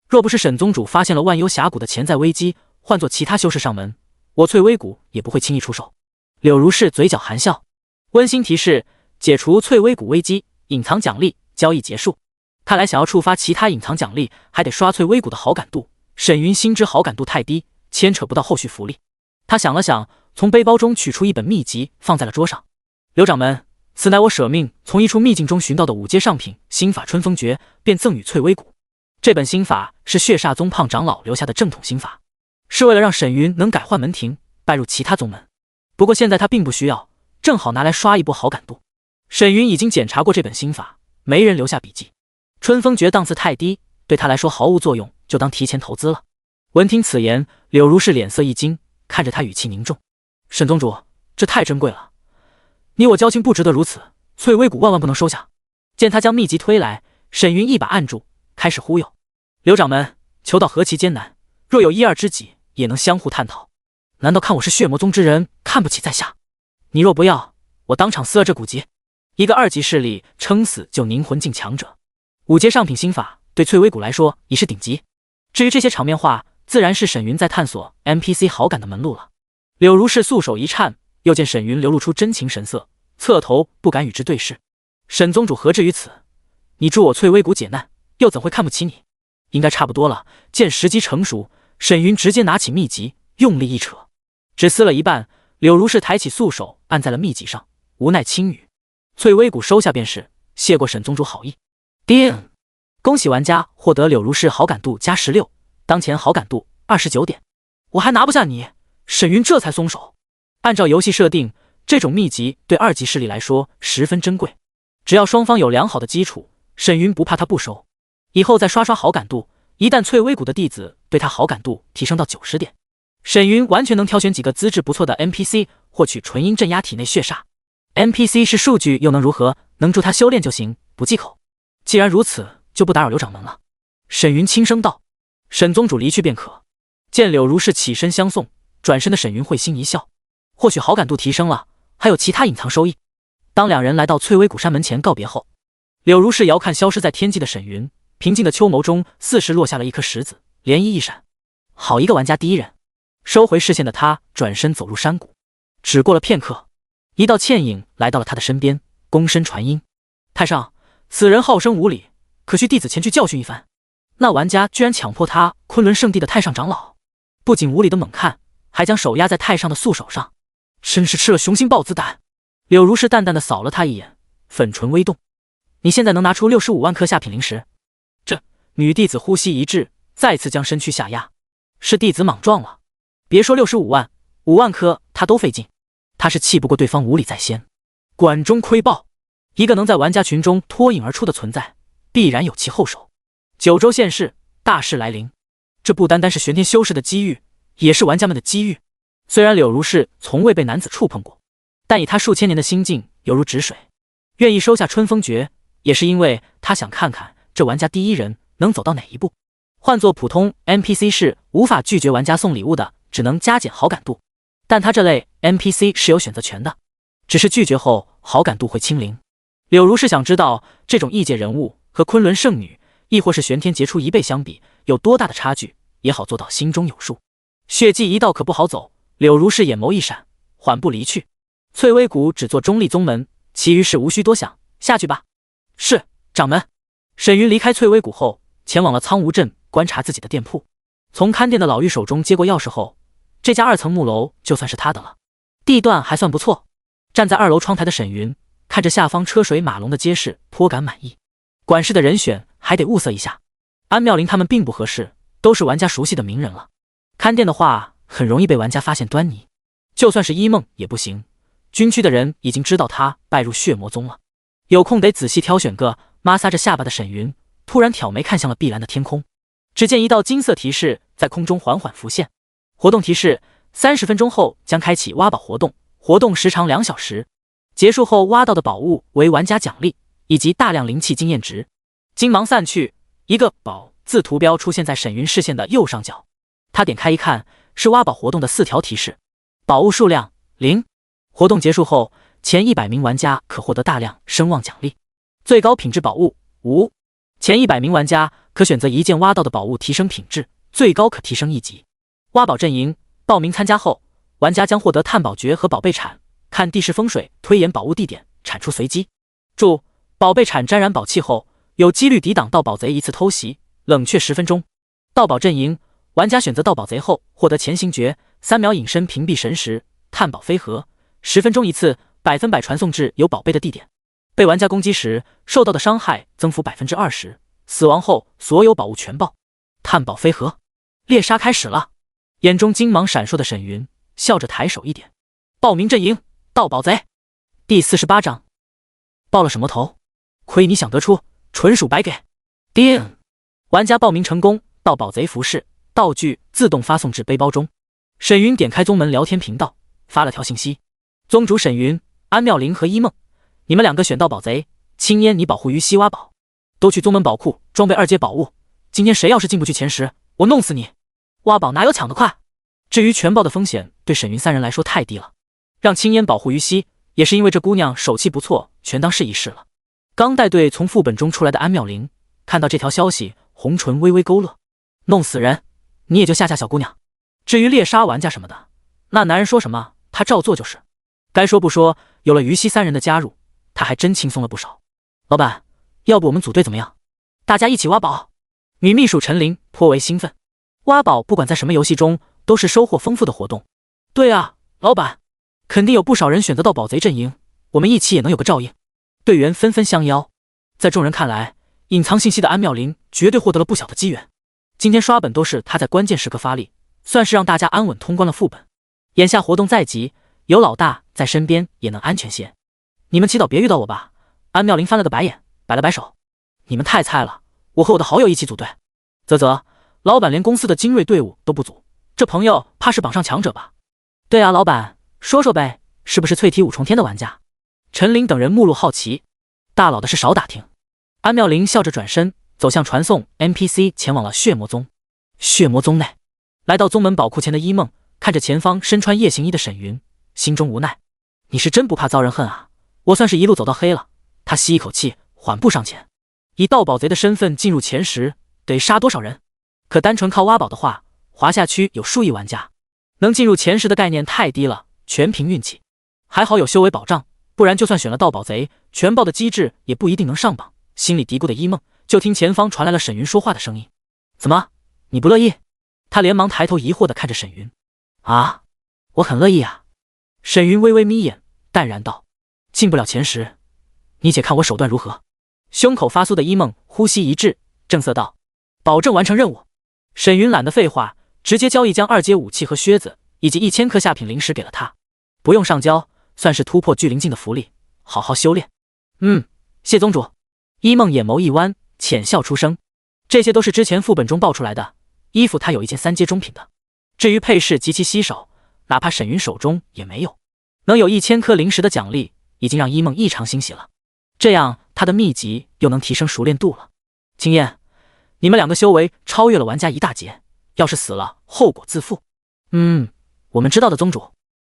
A: 若不是沈宗主发现了万幽峡谷的潜在危机，换做其他修士上门，我翠微谷也不会轻易出手。柳如是嘴角含笑，温馨提示：解除翠微谷危机，隐藏奖励，交易结束。看来想要触发其他隐藏奖励，还得刷翠微谷的好感度。沈云心知好感度太低，牵扯不到后续福利。他想了想，从背包中取出一本秘籍，放在了桌上。刘掌门，此乃我舍命从一处秘境中寻到的5阶上品心法春风诀，便赠与翠微谷。这本心法是血煞宗胖长老留下的正统心法，是为了让沈云能改换门庭，拜入其他宗门。不过现在他并不需要，正好拿来刷一波好感度。沈云已经检查过这本心法，没人留下笔记。春风诀档次太低，对他来说毫无作用，就当提前投资了。闻听此言，柳如是脸色一惊，看着他语气凝重：沈宗主，这太珍贵了，你我交情不值得如此，翠微谷万万不能收下。见他将秘籍推来，沈云一把按住，开始忽悠：刘掌门，求道何其艰难，若有1、2知己，也能相互探讨。难道看我是血魔宗之人，看不起在下？你若不要，我当场撕了这古籍。一个2级势力撑死就凝魂境强者，5阶上品心法对翠微谷来说已是顶级。至于这些场面话，自然是沈云在探索 NPC 好感的门路了。柳如是素手一颤，又见沈云流露出真情神色，侧头不敢与之对视。沈宗主何至于此？你助我翠微谷解难，又怎会看不起你？应该差不多了。见时机成熟，沈云直接拿起秘籍，用力一扯，只撕了一半。柳如是抬起素手按在了秘籍上，无奈轻语：翠微谷收下便是，谢过沈宗主好意。叮！恭喜玩家获得柳如是好感度加16，当前好感度29点。我还拿不下你，沈云这才松手。按照游戏设定，这种秘籍对2级势力来说十分珍贵，只要双方有良好的基础，沈云不怕他不收。以后再刷刷好感度，一旦翠微谷的弟子对他好感度提升到90点，沈云完全能挑选几个资质不错的 NPC， 获取纯阴镇压体内血煞。NPC 是数据又能如何？能助他修炼就行，不忌口。既然如此，就不打扰刘掌门了。沈云轻声道：沈宗主离去便可。见柳如是起身相送，转身的沈云会心一笑，或许好感度提升了，还有其他隐藏收益。当2人来到翠微谷山门前告别后，柳如是遥看消失在天际的沈云，平静的秋眸中似是落下了一颗石子，涟漪一闪。好一个玩家第一人。收回视线的他转身走入山谷。只过了片刻，一道倩影来到了他的身边，躬身传音：太上，此人好生无礼，可需弟子前去教训一番。那玩家居然强迫他昆仑圣地的太上长老，不仅无礼的猛看，还将手压在太上的素手上，真是吃了雄心豹子胆。柳如是淡淡的扫了他一眼，粉唇微动：你现在能拿出65万颗下品零食？这女弟子呼吸一滞，再次将身躯下压。是弟子莽撞了，别说65万，5万颗他都费劲。他是气不过对方无礼在先，管中窥豹。一个能在玩家群中脱颖而出的存在，必然有其后手。九州县市，大事来临，这不单单是玄天修士的机遇，也是玩家们的机遇。虽然柳如是从未被男子触碰过，但以他数千年的心境，犹如止水。愿意收下春风诀，也是因为他想看看这玩家第一人能走到哪一步。换做普通 NPC 是无法拒绝玩家送礼物的，只能加减好感度。但他这类 NPC 是有选择权的，只是拒绝后好感度会清零。柳如是想知道这种异界人物和昆仑圣女，亦或是玄天杰出1倍相比，有多大的差距，也好做到心中有数。血迹一道可不好走，柳如是眼眸一闪，缓步离去。翠微谷只做中立宗门，其余事无需多想，下去吧。是，掌门。沈云离开翠微谷后，前往了苍梧镇观察自己的店铺。从看店的老妪手中接过钥匙后，这家2层木楼就算是他的了。地段还算不错。站在2楼窗台的沈云看着下方车水马龙的街市，颇感满意。管事的人选还得物色一下，安妙龄他们并不合适，都是玩家熟悉的名人了。看店的话，很容易被玩家发现端倪。就算是一梦也不行，军区的人已经知道他拜入血魔宗了。有空得仔细挑选个。摩挲着下巴的沈云突然挑眉看向了碧蓝的天空，只见一道金色提示在空中缓缓浮现。活动提示：30分钟后将开启挖宝活动，活动时长2小时。结束后挖到的宝物为玩家奖励，以及大量灵气经验值。金芒散去，一个宝字图标出现在沈云视线的右上角。他点开一看，是挖宝活动的4条提示。宝物数量0。活动结束后，前100名玩家可获得大量声望奖励。最高品质宝物5。前100名玩家可选择一件挖到的宝物提升品质，最高可提升1级。挖宝阵营报名参加后，玩家将获得探宝诀和宝贝铲，看地势风水推演宝物地点，产出随机。注：宝贝铲沾染宝气后，有几率抵挡盗宝贼一次偷袭，冷却10分钟。盗宝阵营玩家选择盗宝贼后，获得潜行诀，3秒隐身屏蔽神识，探宝飞盒，10分钟一次，100%传送至有宝贝的地点。被玩家攻击时受到的伤害增幅 20%， 死亡后所有宝物全爆。探宝飞盒，猎杀开始了。眼中金芒闪烁的沈云笑着抬手一点，报名阵营盗宝贼。第48章，报了什么头？亏你想得出，纯属白给。叮，玩家报名成功，盗宝贼服饰道具自动发送至背包中。沈云点开宗门聊天频道，发了条信息：宗主沈云、安妙龄和一梦，你们2个选盗宝贼，青烟你保护于西挖宝，都去宗门宝库装备2阶宝物。今天谁要是进不去前10，我弄死你！挖宝哪有抢得快？至于全爆的风险，对沈云3人来说太低了。让青烟保护于西，也是因为这姑娘手气不错，全当是一试了。刚带队从副本中出来的安妙龄看到这条消息，红唇微微勾勒。弄死人，你也就吓吓小姑娘。至于猎杀玩家什么的，那男人说什么，他照做就是。该说不说，有了于西3人的加入，他还真轻松了不少。老板，要不我们组队怎么样？大家一起挖宝。女秘书陈琳颇为兴奋。挖宝不管在什么游戏中都是收获丰富的活动。对啊，老板，肯定有不少人选择到宝贼阵营，我们一起也能有个照应。队员纷纷相邀。在众人看来，隐藏信息的安妙龄绝对获得了不小的机缘。今天刷本都是他在关键时刻发力，算是让大家安稳通关了副本。眼下活动在即，有老大在身边也能安全些。你们祈祷别遇到我吧。安妙龄翻了个白眼，摆了摆手。你们太菜了，我和我的好友一起组队。啧，老板连公司的精锐队伍都不组，这朋友怕是榜上强者吧？对啊，老板，说说呗，是不是淬体5重天的玩家？陈琳等人目露好奇。大佬的事少打听。安妙龄笑着转身走向传送 NPC， 前往了血魔宗。血魔宗内，来到宗门宝库前的一梦看着前方身穿夜行衣的沈云，心中无奈。你是真不怕遭人恨啊？我算是一路走到黑了。他吸一口气，缓步上前。以盗宝贼的身份进入前10，得杀多少人？可单纯靠挖宝的话，华夏区有数亿玩家，能进入前10的概念太低了，全凭运气。还好有修为保障，不然就算选了盗宝贼，全爆的机制也不一定能上榜。心里嘀咕的一梦，就听前方传来了沈云说话的声音：怎么，你不乐意？他连忙抬头疑惑地看着沈云。啊，我很乐意啊。沈云微微眯眼，淡然道：进不了前10，你且看我手段如何。胸口发酥的一梦呼吸一滞，正色道：保证完成任务。沈云懒得废话，直接交易将2阶武器和靴子以及1000颗下品灵石给了他。不用上交，算是突破巨灵境的福利，好好修炼。谢宗主。一梦眼眸一弯，浅笑出声。这些都是之前副本中爆出来的，衣服他有一件3阶中品的。至于配饰极其稀少，哪怕沈云手中也没有。能有1000颗灵石的奖励，已经让一梦异常欣喜了。这样他的秘籍又能提升熟练度了。青燕，你们两个修为超越了玩家一大截，要是死了，后果自负。我们知道的，宗主。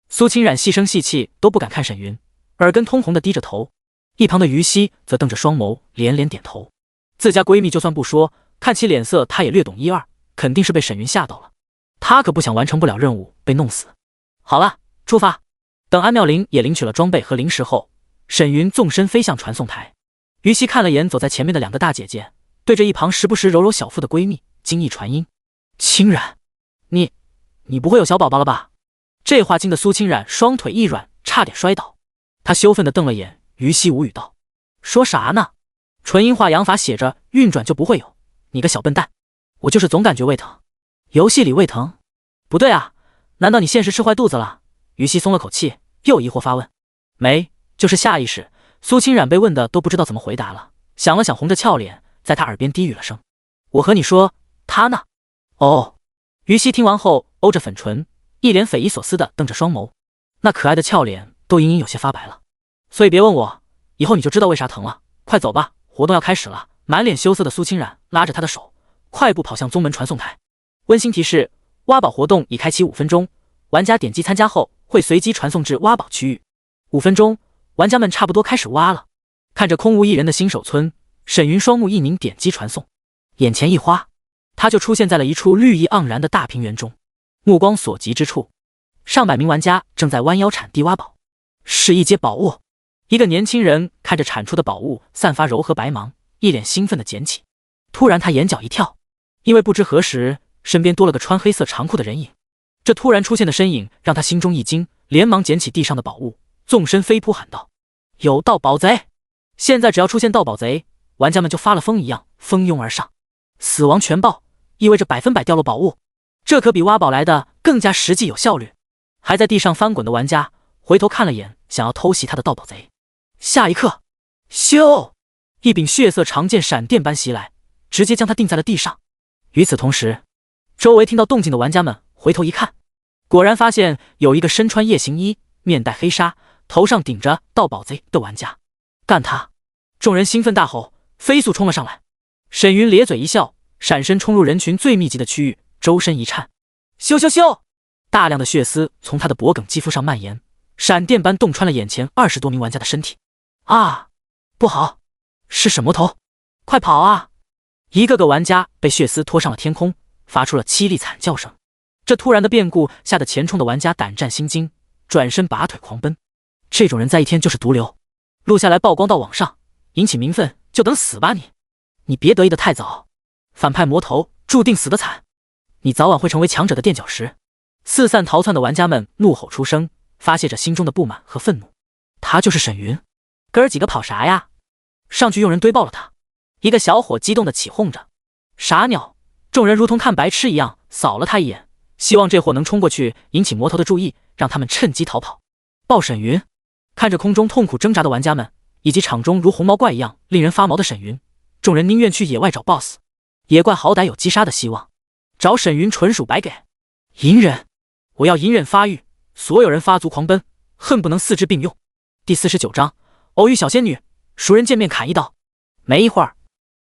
A: 苏清冉细声细气都不敢看沈云，耳根通红的低着头。一旁的于西则瞪着双眸，连连点头。自家闺蜜就算不说，看其脸色，她也略懂一二，肯定是被沈云吓到了。她可不想完成不了任务被弄死。好了，出发。等安妙玲也领取了装备和零食后，沈云纵身飞向传送台。于西看了眼走在前面的两个大姐姐，对着一旁时不时揉揉小腹的闺蜜，惊异传音：“清冉，你不会有小宝宝了吧？”这话惊得苏清冉双腿一软，差点摔倒。她羞愤地瞪了眼于西，无语道：“说啥呢？纯阴化阳法写着运转就不会有，你个小笨蛋！我就是总感觉胃疼。游戏里胃疼？不对啊，难道你现实吃坏肚子了？”于西松了口气，又疑惑发问：“没，就是下意识。”苏清冉被问的都不知道怎么回答了，想了想，红着俏脸在他耳边低语了声：“我和你说，他呢？”哦。于西听完后欧着粉唇，一脸匪夷所思的瞪着双眸，那可爱的俏脸都隐隐有些发白了。所以别问我，以后你就知道为啥疼了。快走吧，活动要开始了。满脸羞涩的苏清冉拉着他的手，快步跑向宗门传送台。温馨提示：挖宝活动已开启5分钟，玩家点击参加后会随机传送至挖宝区域。5分钟，玩家们差不多开始挖了。看着空无一人的新手村，沈云双目一凝，点击传送，眼前一花，他就出现在了一处绿意盎然的大平原中。目光所及之处，上百名玩家正在弯腰铲地挖宝，是一阶宝物。一个年轻人看着铲出的宝物散发柔和白芒，一脸兴奋地捡起。突然他眼角一跳，因为不知何时身边多了个穿黑色长裤的人影。这突然出现的身影让他心中一惊，连忙捡起地上的宝物，纵身飞扑喊道：“有盗宝贼！”现在只要出现盗宝贼，玩家们就发了疯一样蜂拥而上，死亡全爆，意味着100%掉落宝物，这可比挖宝来的更加实际有效率。还在地上翻滚的玩家回头看了眼想要偷袭他的盗宝贼，下一刻，咻！一柄血色长剑闪电般袭来，直接将他钉在了地上。与此同时，周围听到动静的玩家们回头一看，果然发现有一个身穿夜行衣、面戴黑纱、头上顶着盗宝贼的玩家。干他！众人兴奋大吼，飞速冲了上来。沈云咧嘴一笑，闪身冲入人群最密集的区域，周身一颤，咻咻咻！大量的血丝从他的脖颈肌肤上蔓延，闪电般洞穿了眼前20多名玩家的身体。啊，不好，是沈魔头，快跑啊！一个个玩家被血丝拖上了天空，发出了凄厉惨叫声。这突然的变故吓得前冲的玩家胆战心惊，转身拔腿狂奔。这种人在一天就是毒瘤，录下来曝光到网上，引起民愤，就等死吧你！你别得意的太早，反派魔头注定死得惨，你早晚会成为强者的垫脚石。四散逃窜的玩家们怒吼出声，发泄着心中的不满和愤怒。他就是沈云，哥儿几个跑啥呀？上去用人堆爆了他！一个小伙激动地起哄着。傻鸟！众人如同看白痴一样扫了他一眼，希望这货能冲过去引起魔头的注意，让他们趁机逃跑。爆沈云！看着空中痛苦挣扎的玩家们，以及场中如红毛怪一样令人发毛的沈云，众人宁愿去野外找 BOSS， 野怪好歹有击杀的希望，找沈云纯属白给。隐忍！我要隐忍发育！所有人发足狂奔，恨不能4肢并用。第49章偶遇小仙女，熟人见面砍一刀。没一会儿，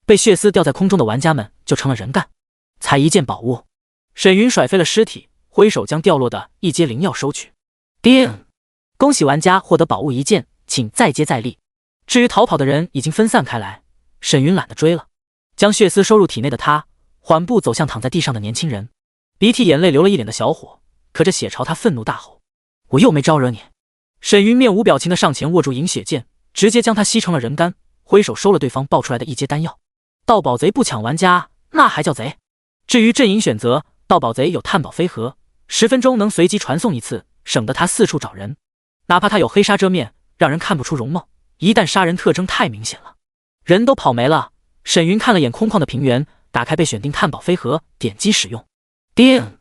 A: 被血丝吊在空中的玩家们就成了人干。才一件宝物，沈云甩飞了尸体，挥手将掉落的一阶灵药收取。叮！恭喜玩家获得宝物1件，请再接再厉。至于逃跑的人已经分散开来，沈云懒得追了，将血丝收入体内的他，缓步走向躺在地上的年轻人。鼻涕眼泪流了一脸的小伙，可着血朝他愤怒大吼：“我又没招惹你！”沈云面无表情的上前握住饮血剑，直接将他吸成了人干，挥手收了对方爆出来的一阶丹药。盗宝贼不抢玩家，那还叫贼？至于阵营选择，盗宝贼有探宝飞盒，10分钟能随机传送1次，省得他四处找人。哪怕他有黑纱遮面，让人看不出容貌，一旦杀人特征太明显了，人都跑没了。沈云看了眼空旷的平原，打开被选定探宝飞盒，点击使用。叮！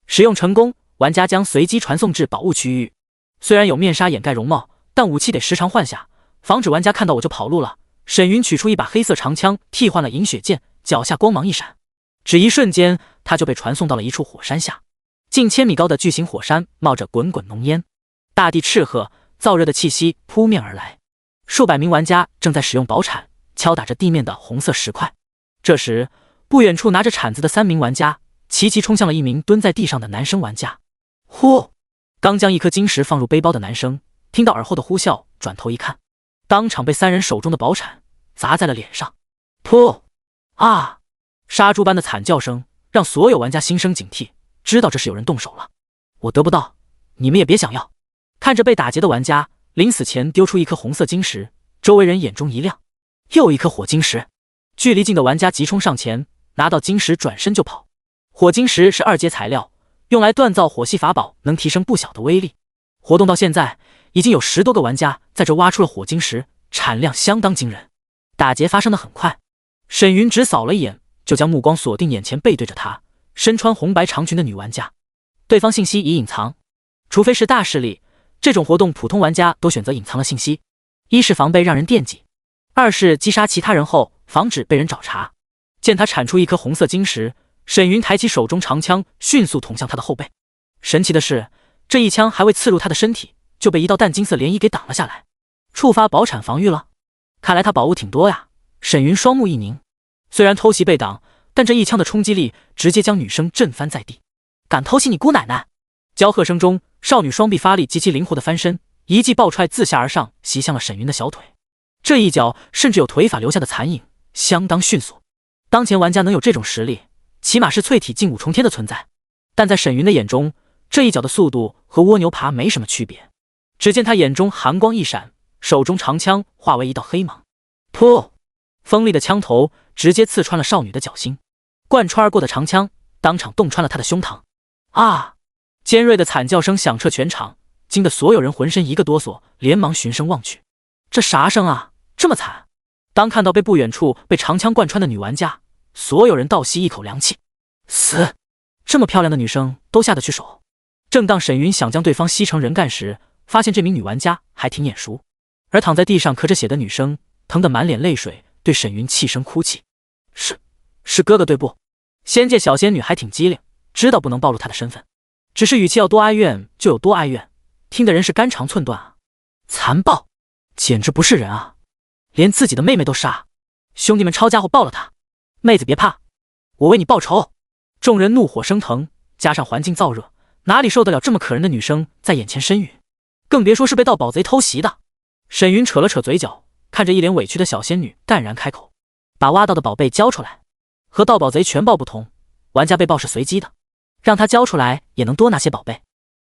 A: 使用成功，玩家将随机传送至宝物区域。虽然有面纱掩盖容貌，但武器得时常换下，防止玩家看到我就跑路了。沈云取出一把黑色长枪，替换了饮血剑，脚下光芒一闪，只一瞬间，他就被传送到了一处火山下。近1000米高的巨型火山冒着滚滚浓烟，大地赤褐，燥热的气息扑面而来。数百名玩家正在使用宝铲敲打着地面的红色石块。这时，不远处拿着铲子的3名玩家齐齐冲向了一名蹲在地上的男生玩家。呼！刚将一颗晶石放入背包的男生听到耳后的呼啸，转头一看，当场被3人手中的宝铲砸在了脸上。噗！啊！杀猪般的惨叫声让所有玩家心生警惕，知道这是有人动手了。我得不到，你们也别想要。看着被打劫的玩家临死前丢出一颗红色晶石，周围人眼中一亮。又一颗火晶石，距离近的玩家急冲上前，拿到晶石转身就跑。火晶石是2阶材料，用来锻造火系法宝能提升不小的威力。活动到现在，已经有10多个玩家在这挖出了火晶石，产量相当惊人。打劫发生的很快，沈云只扫了一眼，就将目光锁定眼前背对着他身穿红白长裙的女玩家。对方信息已隐藏，除非是大势力，这种活动普通玩家都选择隐藏了信息，一是防备让人惦记，二是击杀其他人后防止被人找茬。见他铲出一颗红色晶石，沈云抬起手中长枪，迅速捅向他的后背。神奇的是，这一枪还未刺入他的身体，就被一道淡金色涟漪给挡了下来。触发宝铲防御了，看来他宝物挺多呀。沈云双目一凝，虽然偷袭被挡，但这一枪的冲击力直接将女生震翻在地。敢偷袭你姑奶奶！娇喝声中，少女双臂发力，极其灵活的翻身，一记抱踹自下而上，袭向了沈云的小腿。这一脚甚至有腿法留下的残影，相当迅速。当前玩家能有这种实力，起码是淬体劲武重天的存在。但在沈云的眼中，这一脚的速度和蜗牛爬没什么区别。只见他眼中寒光一闪，手中长枪化为一道黑芒，噗！锋利的枪头直接刺穿了少女的脚心，贯穿而过的长枪当场洞穿了她的胸膛。啊！尖锐的惨叫声响彻全场，惊得所有人浑身一个哆嗦，连忙循声望去。这啥声啊，这么惨！当看到被不远处被长枪贯穿的女玩家，所有人倒吸一口凉气。死！这么漂亮的女生都下得去手。正当沈云想将对方吸成人干时，发现这名女玩家还挺眼熟，而躺在地上咳着血的女生疼得满脸泪水，对沈云气声哭泣。是哥哥对不？仙界小仙女还挺机灵，知道不能暴露她的身份，只是语气要多哀怨就有多哀怨，听的人是肝肠寸断啊！残暴，简直不是人啊！连自己的妹妹都杀，兄弟们抄家伙抱了她！妹子别怕，我为你报仇！众人怒火升腾，加上环境燥热，哪里受得了这么可人的女生在眼前身陨？更别说是被盗宝贼偷袭的。沈云扯了扯嘴角，看着一脸委屈的小仙女，淡然开口：“把挖到的宝贝交出来。和盗宝贼全报不同，玩家被盗是随机的，让他交出来也能多拿些宝贝。”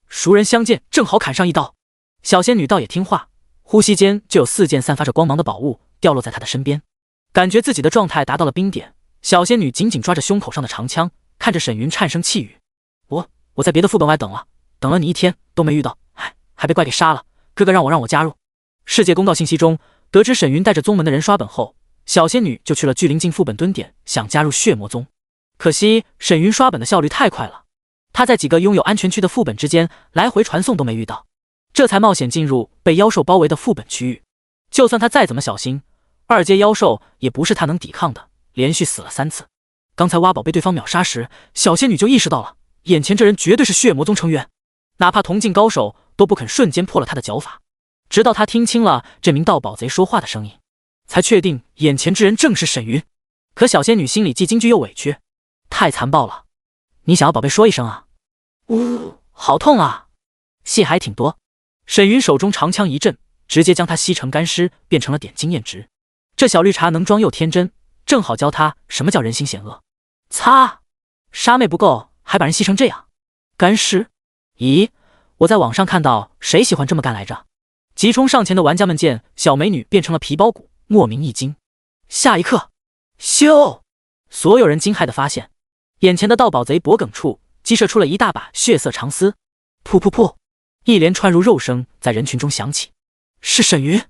A: 熟人相见，正好砍上一刀。小仙女倒也听话，呼吸间就有4件散发着光芒的宝物掉落在她的身边。感觉自己的状态达到了冰点，小仙女紧紧抓着胸口上的长枪，看着沈云颤声气语：“我在别的副本外等了你1天都没遇到，还被怪给杀了。哥哥让我加入。”世界公道信息中得知沈云带着宗门的人刷本后，小仙女就去了巨灵境副本蹲点，想加入血魔宗。可惜沈云刷本的效率太快了，他在几个拥有安全区的副本之间来回传送都没遇到，这才冒险进入被妖兽包围的副本区域。就算他再怎么小心，2阶妖兽也不是他能抵抗的，连续死了3次。刚才挖宝被对方秒杀时，小仙女就意识到了，眼前这人绝对是血魔宗成员，哪怕同境高手都不肯瞬间破了他的脚法。直到他听清了这名盗宝贼说话的声音，才确定眼前之人正是沈云。可小仙女心里既惊惧又委屈，太残暴了！你想要宝贝说一声啊！好痛啊！戏还挺多。沈云手中长枪一震，直接将他吸成干尸，变成了点经验值。这小绿茶能装又天真，正好教他什么叫人心险恶。擦！杀妹不够，还把人吸成这样，干尸？咦，我在网上看到谁喜欢这么干来着？急冲上前的玩家们见小美女变成了皮包骨，莫名一惊。下一刻，咻！所有人惊骇地发现，眼前的盗宝贼脖颈处激射出了一大把血色长丝，噗噗噗，一连串入肉声在人群中响起。是沈云，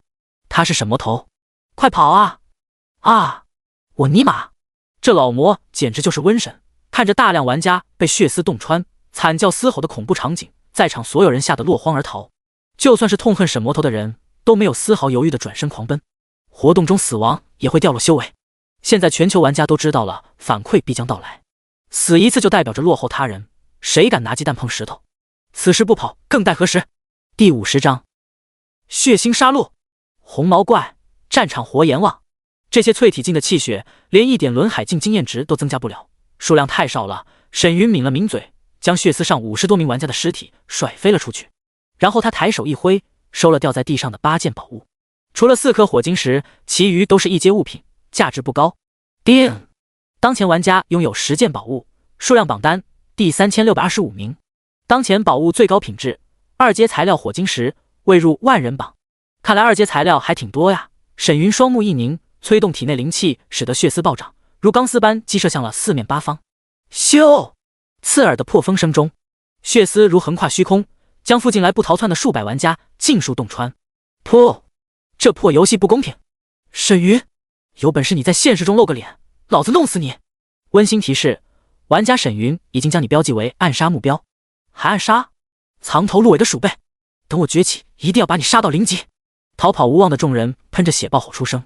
A: 他是沈魔头，快跑啊！啊！我尼玛，这老魔简直就是瘟神！看着大量玩家被血丝洞穿、惨叫嘶吼的恐怖场景，在场所有人吓得落荒而逃。就算是痛恨沈魔头的人，都没有丝毫犹豫的转身狂奔。活动中死亡也会掉落修为。现在全球玩家都知道了，反馈必将到来。死一次就代表着落后他人，谁敢拿鸡蛋碰石头？此时不跑，更待何时？第50章，血腥杀戮。红毛怪，战场活阎王。这些淬体境的气血，连一点轮海境经验值都增加不了，数量太少了。沈云抿了抿嘴，将血丝上50多名玩家的尸体甩飞了出去。然后他抬手一挥，收了掉在地上的8件宝物，除了4颗火晶石，其余都是一阶物品，价值不高。叮！当前玩家拥有10件宝物，数量榜单第3625名。当前宝物最高品质2阶材料火晶石，未入万人榜。看来2阶材料还挺多呀。沈云双目一凝，催动体内灵气，使得血丝暴涨，如钢丝般激射向了四面八方。咻！刺耳的破风声中，血丝如横跨虚空，将附近来不逃窜的数百玩家尽数洞穿。噗！这破游戏不公平！沈云，有本事你在现实中露个脸，老子弄死你！温馨提示：玩家沈云已经将你标记为暗杀目标，还暗杀？藏头露尾的鼠辈！等我崛起，一定要把你杀到0级！逃跑无望的众人喷着血爆吼出声。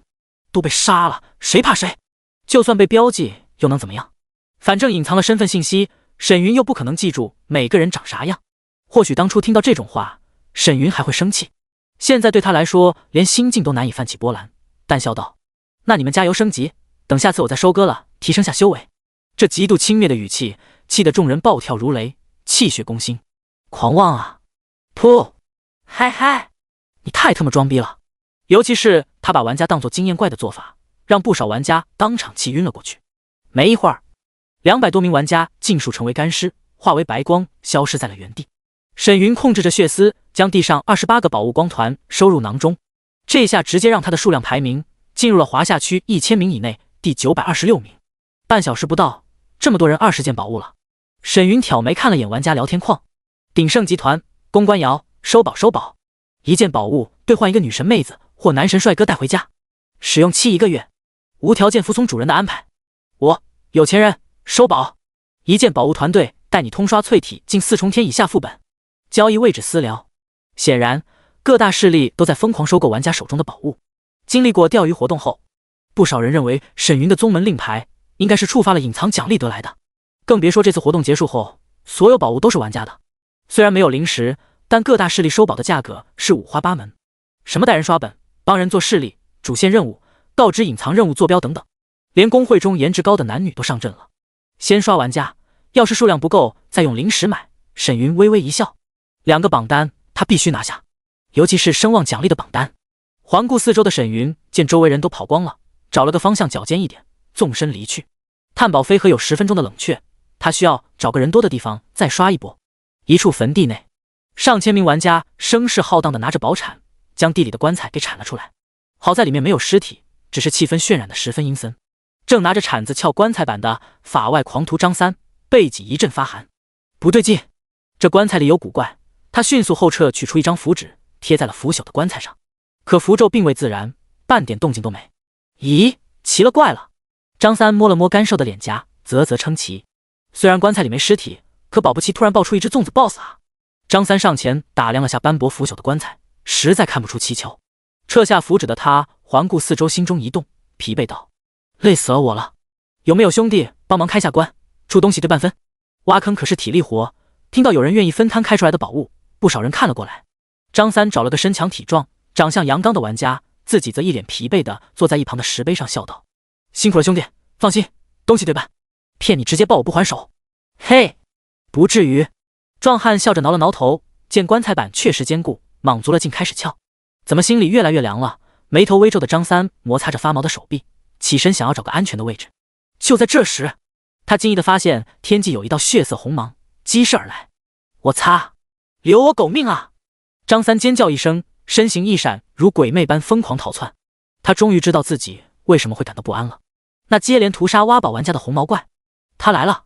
A: 都被杀了，谁怕谁？就算被标记又能怎么样？反正隐藏了身份信息，沈云又不可能记住每个人长啥样。或许当初听到这种话，沈云还会生气，现在对他来说连心境都难以泛起波澜，淡笑道：那你们加油升级，等下次我再收割了，提升下修为。这极度轻蔑的语气气得众人暴跳如雷，气血攻心。狂妄啊！噗！嗨嗨，你太他妈装逼了！尤其是他把玩家当作经验怪的做法，让不少玩家当场气晕了过去。没一会儿，200多名玩家尽数成为干尸，化为白光，消失在了原地。沈云控制着血丝，将地上28个宝物光团收入囊中，这下直接让他的数量排名进入了华夏区1000名以内，第926名。半小时不到，这么多人20件宝物了。沈云挑眉看了眼玩家聊天框，鼎盛集团公关摇，收宝收宝，1件宝物兑换1个女神妹子或男神帅哥带回家，使用期1个月，无条件服从主人的安排。我有钱人收宝，1件宝物团队带你通刷淬体近4重天以下副本，交易位置私聊。显然各大势力都在疯狂收购玩家手中的宝物。经历过钓鱼活动后，不少人认为沈云的宗门令牌应该是触发了隐藏奖励得来的，更别说这次活动结束后，所有宝物都是玩家的。虽然没有零食，但各大势力收宝的价格是五花八门，什么带人刷本、帮人做势力、主线任务、告知隐藏任务坐标等等，连公会中颜值高的男女都上阵了。先刷玩家，要是数量不够再用零食买。沈云微微一笑，2个榜单他必须拿下，尤其是声望奖励的榜单。环顾四周的沈云见周围人都跑光了，找了个方向较尖一点，纵身离去。探宝飞河有10分钟的冷却，他需要找个人多的地方再刷一波。一处坟地内，上千名玩家声势浩荡地拿着宝铲，将地里的棺材给铲了出来。好在里面没有尸体，只是气氛渲染得十分阴森。正拿着铲子撬棺材板的法外狂徒张三背脊一阵发寒，不对劲，这棺材里有古怪。他迅速后撤，取出一张符纸贴在了腐朽的棺材上，可符咒并未自燃，半点动静都没。咦，奇了怪了！张三摸了摸干瘦的脸颊，啧啧称奇。虽然棺材里没尸体，可保不齐突然爆出一只粽子 BOSS 啊！张三上前打量了下斑驳腐朽的棺材，实在看不出蹊跷。撤下符纸的他环顾四周，心中一动，疲惫道：累死了我了，有没有兄弟帮忙开下棺，出东西对半分？挖坑可是体力活，听到有人愿意分摊开出来的宝物，不少人看了过来。张三找了个身强体壮、长相阳刚的玩家，自己则一脸疲惫地坐在一旁的石碑上笑道：辛苦了兄弟，放心，东西对半，骗你直接抱我不还手。嘿，不至于。壮汉笑着挠了挠头，见棺材板确实坚固，莽足了劲开始撬，怎么心里越来越凉了？眉头微皱的张三摩擦着发毛的手臂，起身想要找个安全的位置。就在这时，他惊异地发现天际有一道血色红芒激射而来。我擦，留我狗命啊！张三尖叫一声，身形一闪，如鬼魅般疯狂逃窜。他终于知道自己为什么会感到不安了。那接连屠杀挖宝玩家的红毛怪，他来了！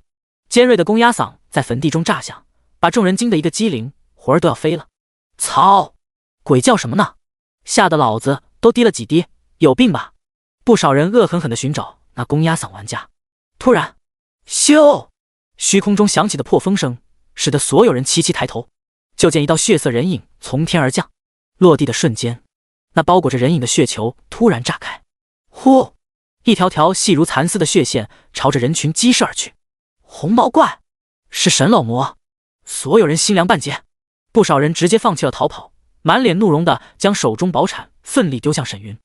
A: 尖锐的公鸭嗓在坟地中炸响，把众人惊得一个机灵，魂儿都要飞了。操！鬼叫什么呢？吓得老子都滴了几滴，有病吧？不少人恶狠狠地寻找那公鸭嗓玩家。突然，咻！虚空中响起的破风声，使得所有人齐齐抬头，就见一道血色人影从天而降。落地的瞬间，那包裹着人影的血球突然炸开，呼！一条条细如蚕丝的血线朝着人群激射而去。红毛怪是神老魔！所有人心凉半截，不少人直接放弃了逃跑，满脸怒容的将手中宝铲奋力丢向沈云。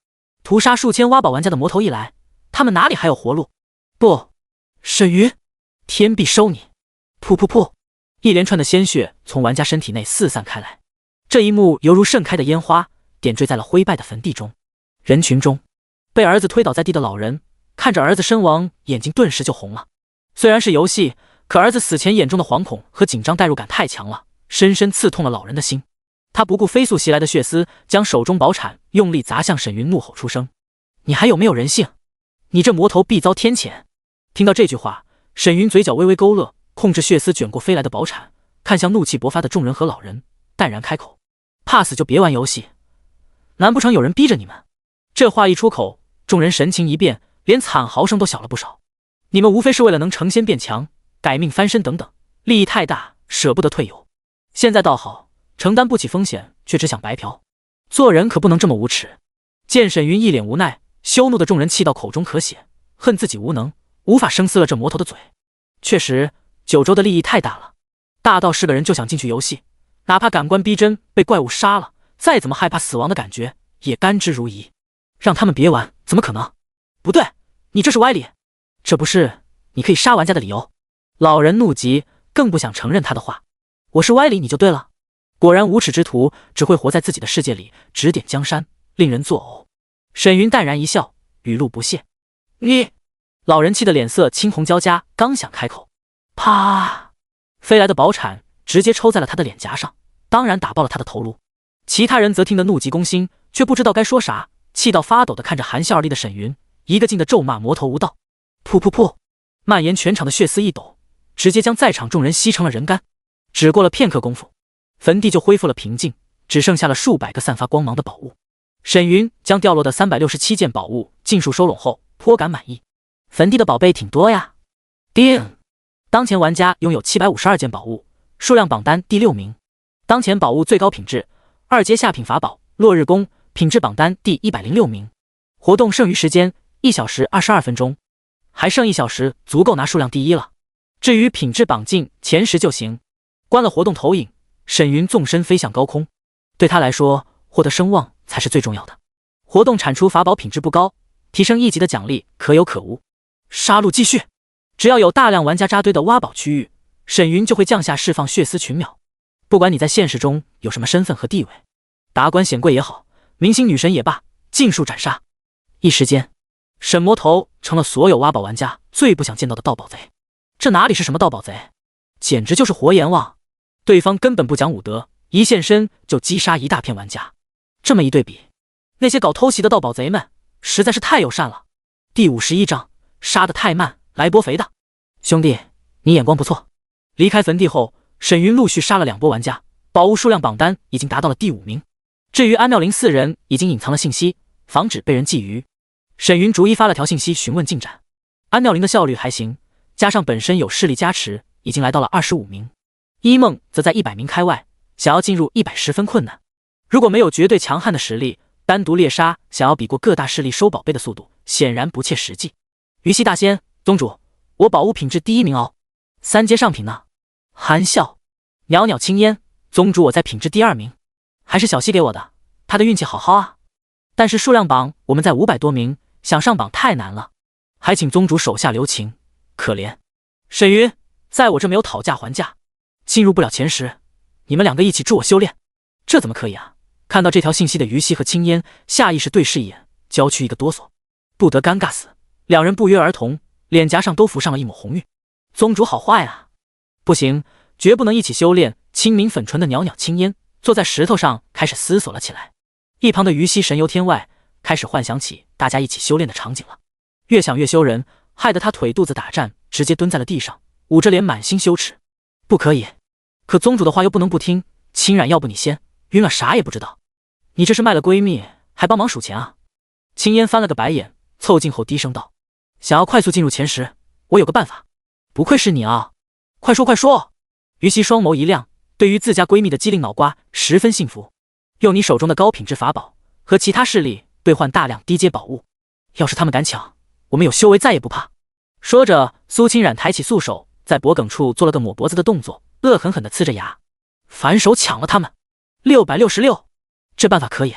A: 屠杀数千挖宝玩家的魔头一来，他们哪里还有活路？不，沈云，天必收你！噗噗噗！一连串的鲜血从玩家身体内四散开来，这一幕犹如盛开的烟花，点缀在了灰败的坟地中。人群中，被儿子推倒在地的老人看着儿子身亡，眼睛顿时就红了。虽然是游戏，可儿子死前眼中的惶恐和紧张代入感太强了，深深刺痛了老人的心。他不顾飞速袭来的血丝，将手中宝铲用力砸向沈云，怒吼出声：“你还有没有人性？你这魔头必遭天谴！”听到这句话，沈云嘴角微微勾勒，控制血丝卷过飞来的宝铲，看向怒气勃发的众人和老人，淡然开口：“怕死就别玩游戏，难不成有人逼着你们？”这话一出口，众人神情一变，连惨嚎声都小了不少。你们无非是为了能成仙变强、改命翻身等等，利益太大，舍不得退游。现在倒好，承担不起风险，却只想白嫖。做人可不能这么无耻。见沈云一脸无奈，羞怒的众人气到口中可血，恨自己无能，无法生撕了这魔头的嘴。确实，九州的利益太大了，大到是个人就想进去游戏，哪怕感官逼真，被怪物杀了，再怎么害怕死亡的感觉，也甘之如饴。让他们别玩，怎么可能？不对，你这是歪理，这不是你可以杀玩家的理由。老人怒极，更不想承认他的话。我是歪理，你就对了。果然无耻之徒只会活在自己的世界里，指点江山，令人作呕。沈云淡然一笑，语录不屑。你……老人气得脸色青红交加，刚想开口，啪！飞来的宝铲直接抽在了他的脸颊上，当然打爆了他的头颅。其他人则听得怒极攻心，却不知道该说啥，气到发抖的看着含笑而立的沈云，一个劲的咒骂魔头无道。噗噗噗！蔓延全场的血丝一抖，直接将在场众人吸成了人干。只过了片刻功夫，坟地就恢复了平静，只剩下了数百个散发光芒的宝物。沈云将掉落的367件宝物尽数收拢后，颇感满意。坟地的宝贝挺多呀。叮！当前玩家拥有752件宝物，数量榜单第6名。当前宝物最高品质2阶下品法宝落日弓，品质榜单第106名。活动剩余时间1小时22分钟，还剩1小时，足够拿数量第一了。至于品质榜进前10就行。关了活动投影，沈云纵身飞向高空。对他来说，获得声望才是最重要的。活动产出法宝品质不高，提升1级的奖励可有可无。杀戮继续，只要有大量玩家扎堆的挖宝区域，沈云就会降下释放血丝群秒。不管你在现实中有什么身份和地位，达官显贵也好，明星女神也罢，尽数斩杀。一时间，沈魔头成了所有挖宝玩家最不想见到的盗宝贼。这哪里是什么盗宝贼，简直就是活阎王！对方根本不讲武德，一现身就击杀一大片玩家。这么一对比，那些搞偷袭的盗宝贼们实在是太友善了。第51章，杀得太慢，来波肥的。兄弟，你眼光不错。离开坟地后，沈云陆续杀了2波玩家，宝物数量榜单已经达到了第5名。至于安妙龄4人，已经隐藏了信息，防止被人觊觎。沈云逐一发了条信息询问进展。安妙龄的效率还行，加上本身有势力加持，已经来到了25名。一梦则在100名开外，想要进入100十分困难。如果没有绝对强悍的实力，单独猎杀想要比过各大势力收宝贝的速度，显然不切实际。鱼系大仙，宗主，我宝物品质第1名哦，3阶上品呢。含笑，袅袅青烟，宗主我在品质第2名，还是小西给我的，他的运气好好啊。但是数量榜我们在500多名，想上榜太难了，还请宗主手下留情，可怜。沈云，在我这没有讨价还价，进入不了前10，你们2个一起助我修炼，这怎么可以啊？看到这条信息的于西和青烟下意识对视一眼，娇躯一个哆嗦，不得尴尬死。2人不约而同，脸颊上都浮上了一抹红晕。宗主好坏啊！不行，绝不能一起修炼。清明粉唇的袅袅青烟坐在石头上开始思索了起来。一旁的于西神游天外，开始幻想起大家一起修炼的场景了。越想越羞人，害得他腿肚子打颤，直接蹲在了地上，捂着脸满心羞耻。不可以，可宗主的话又不能不听。清染，要不你先晕了啥也不知道，你这是卖了闺蜜还帮忙数钱啊？青烟翻了个白眼，凑近后低声道：想要快速进入前10，我有个办法。不愧是你啊，快说快说！于西双眸一亮，对于自家闺蜜的机灵脑瓜十分信服。用你手中的高品质法宝和其他势力兑换大量低阶宝物，要是他们敢抢，我们有修为再也不怕。说着，苏清染抬起素手，在脖颈处做了个抹脖子的动作，恶狠狠地呲着牙，反手抢了他们。666，这办法可以。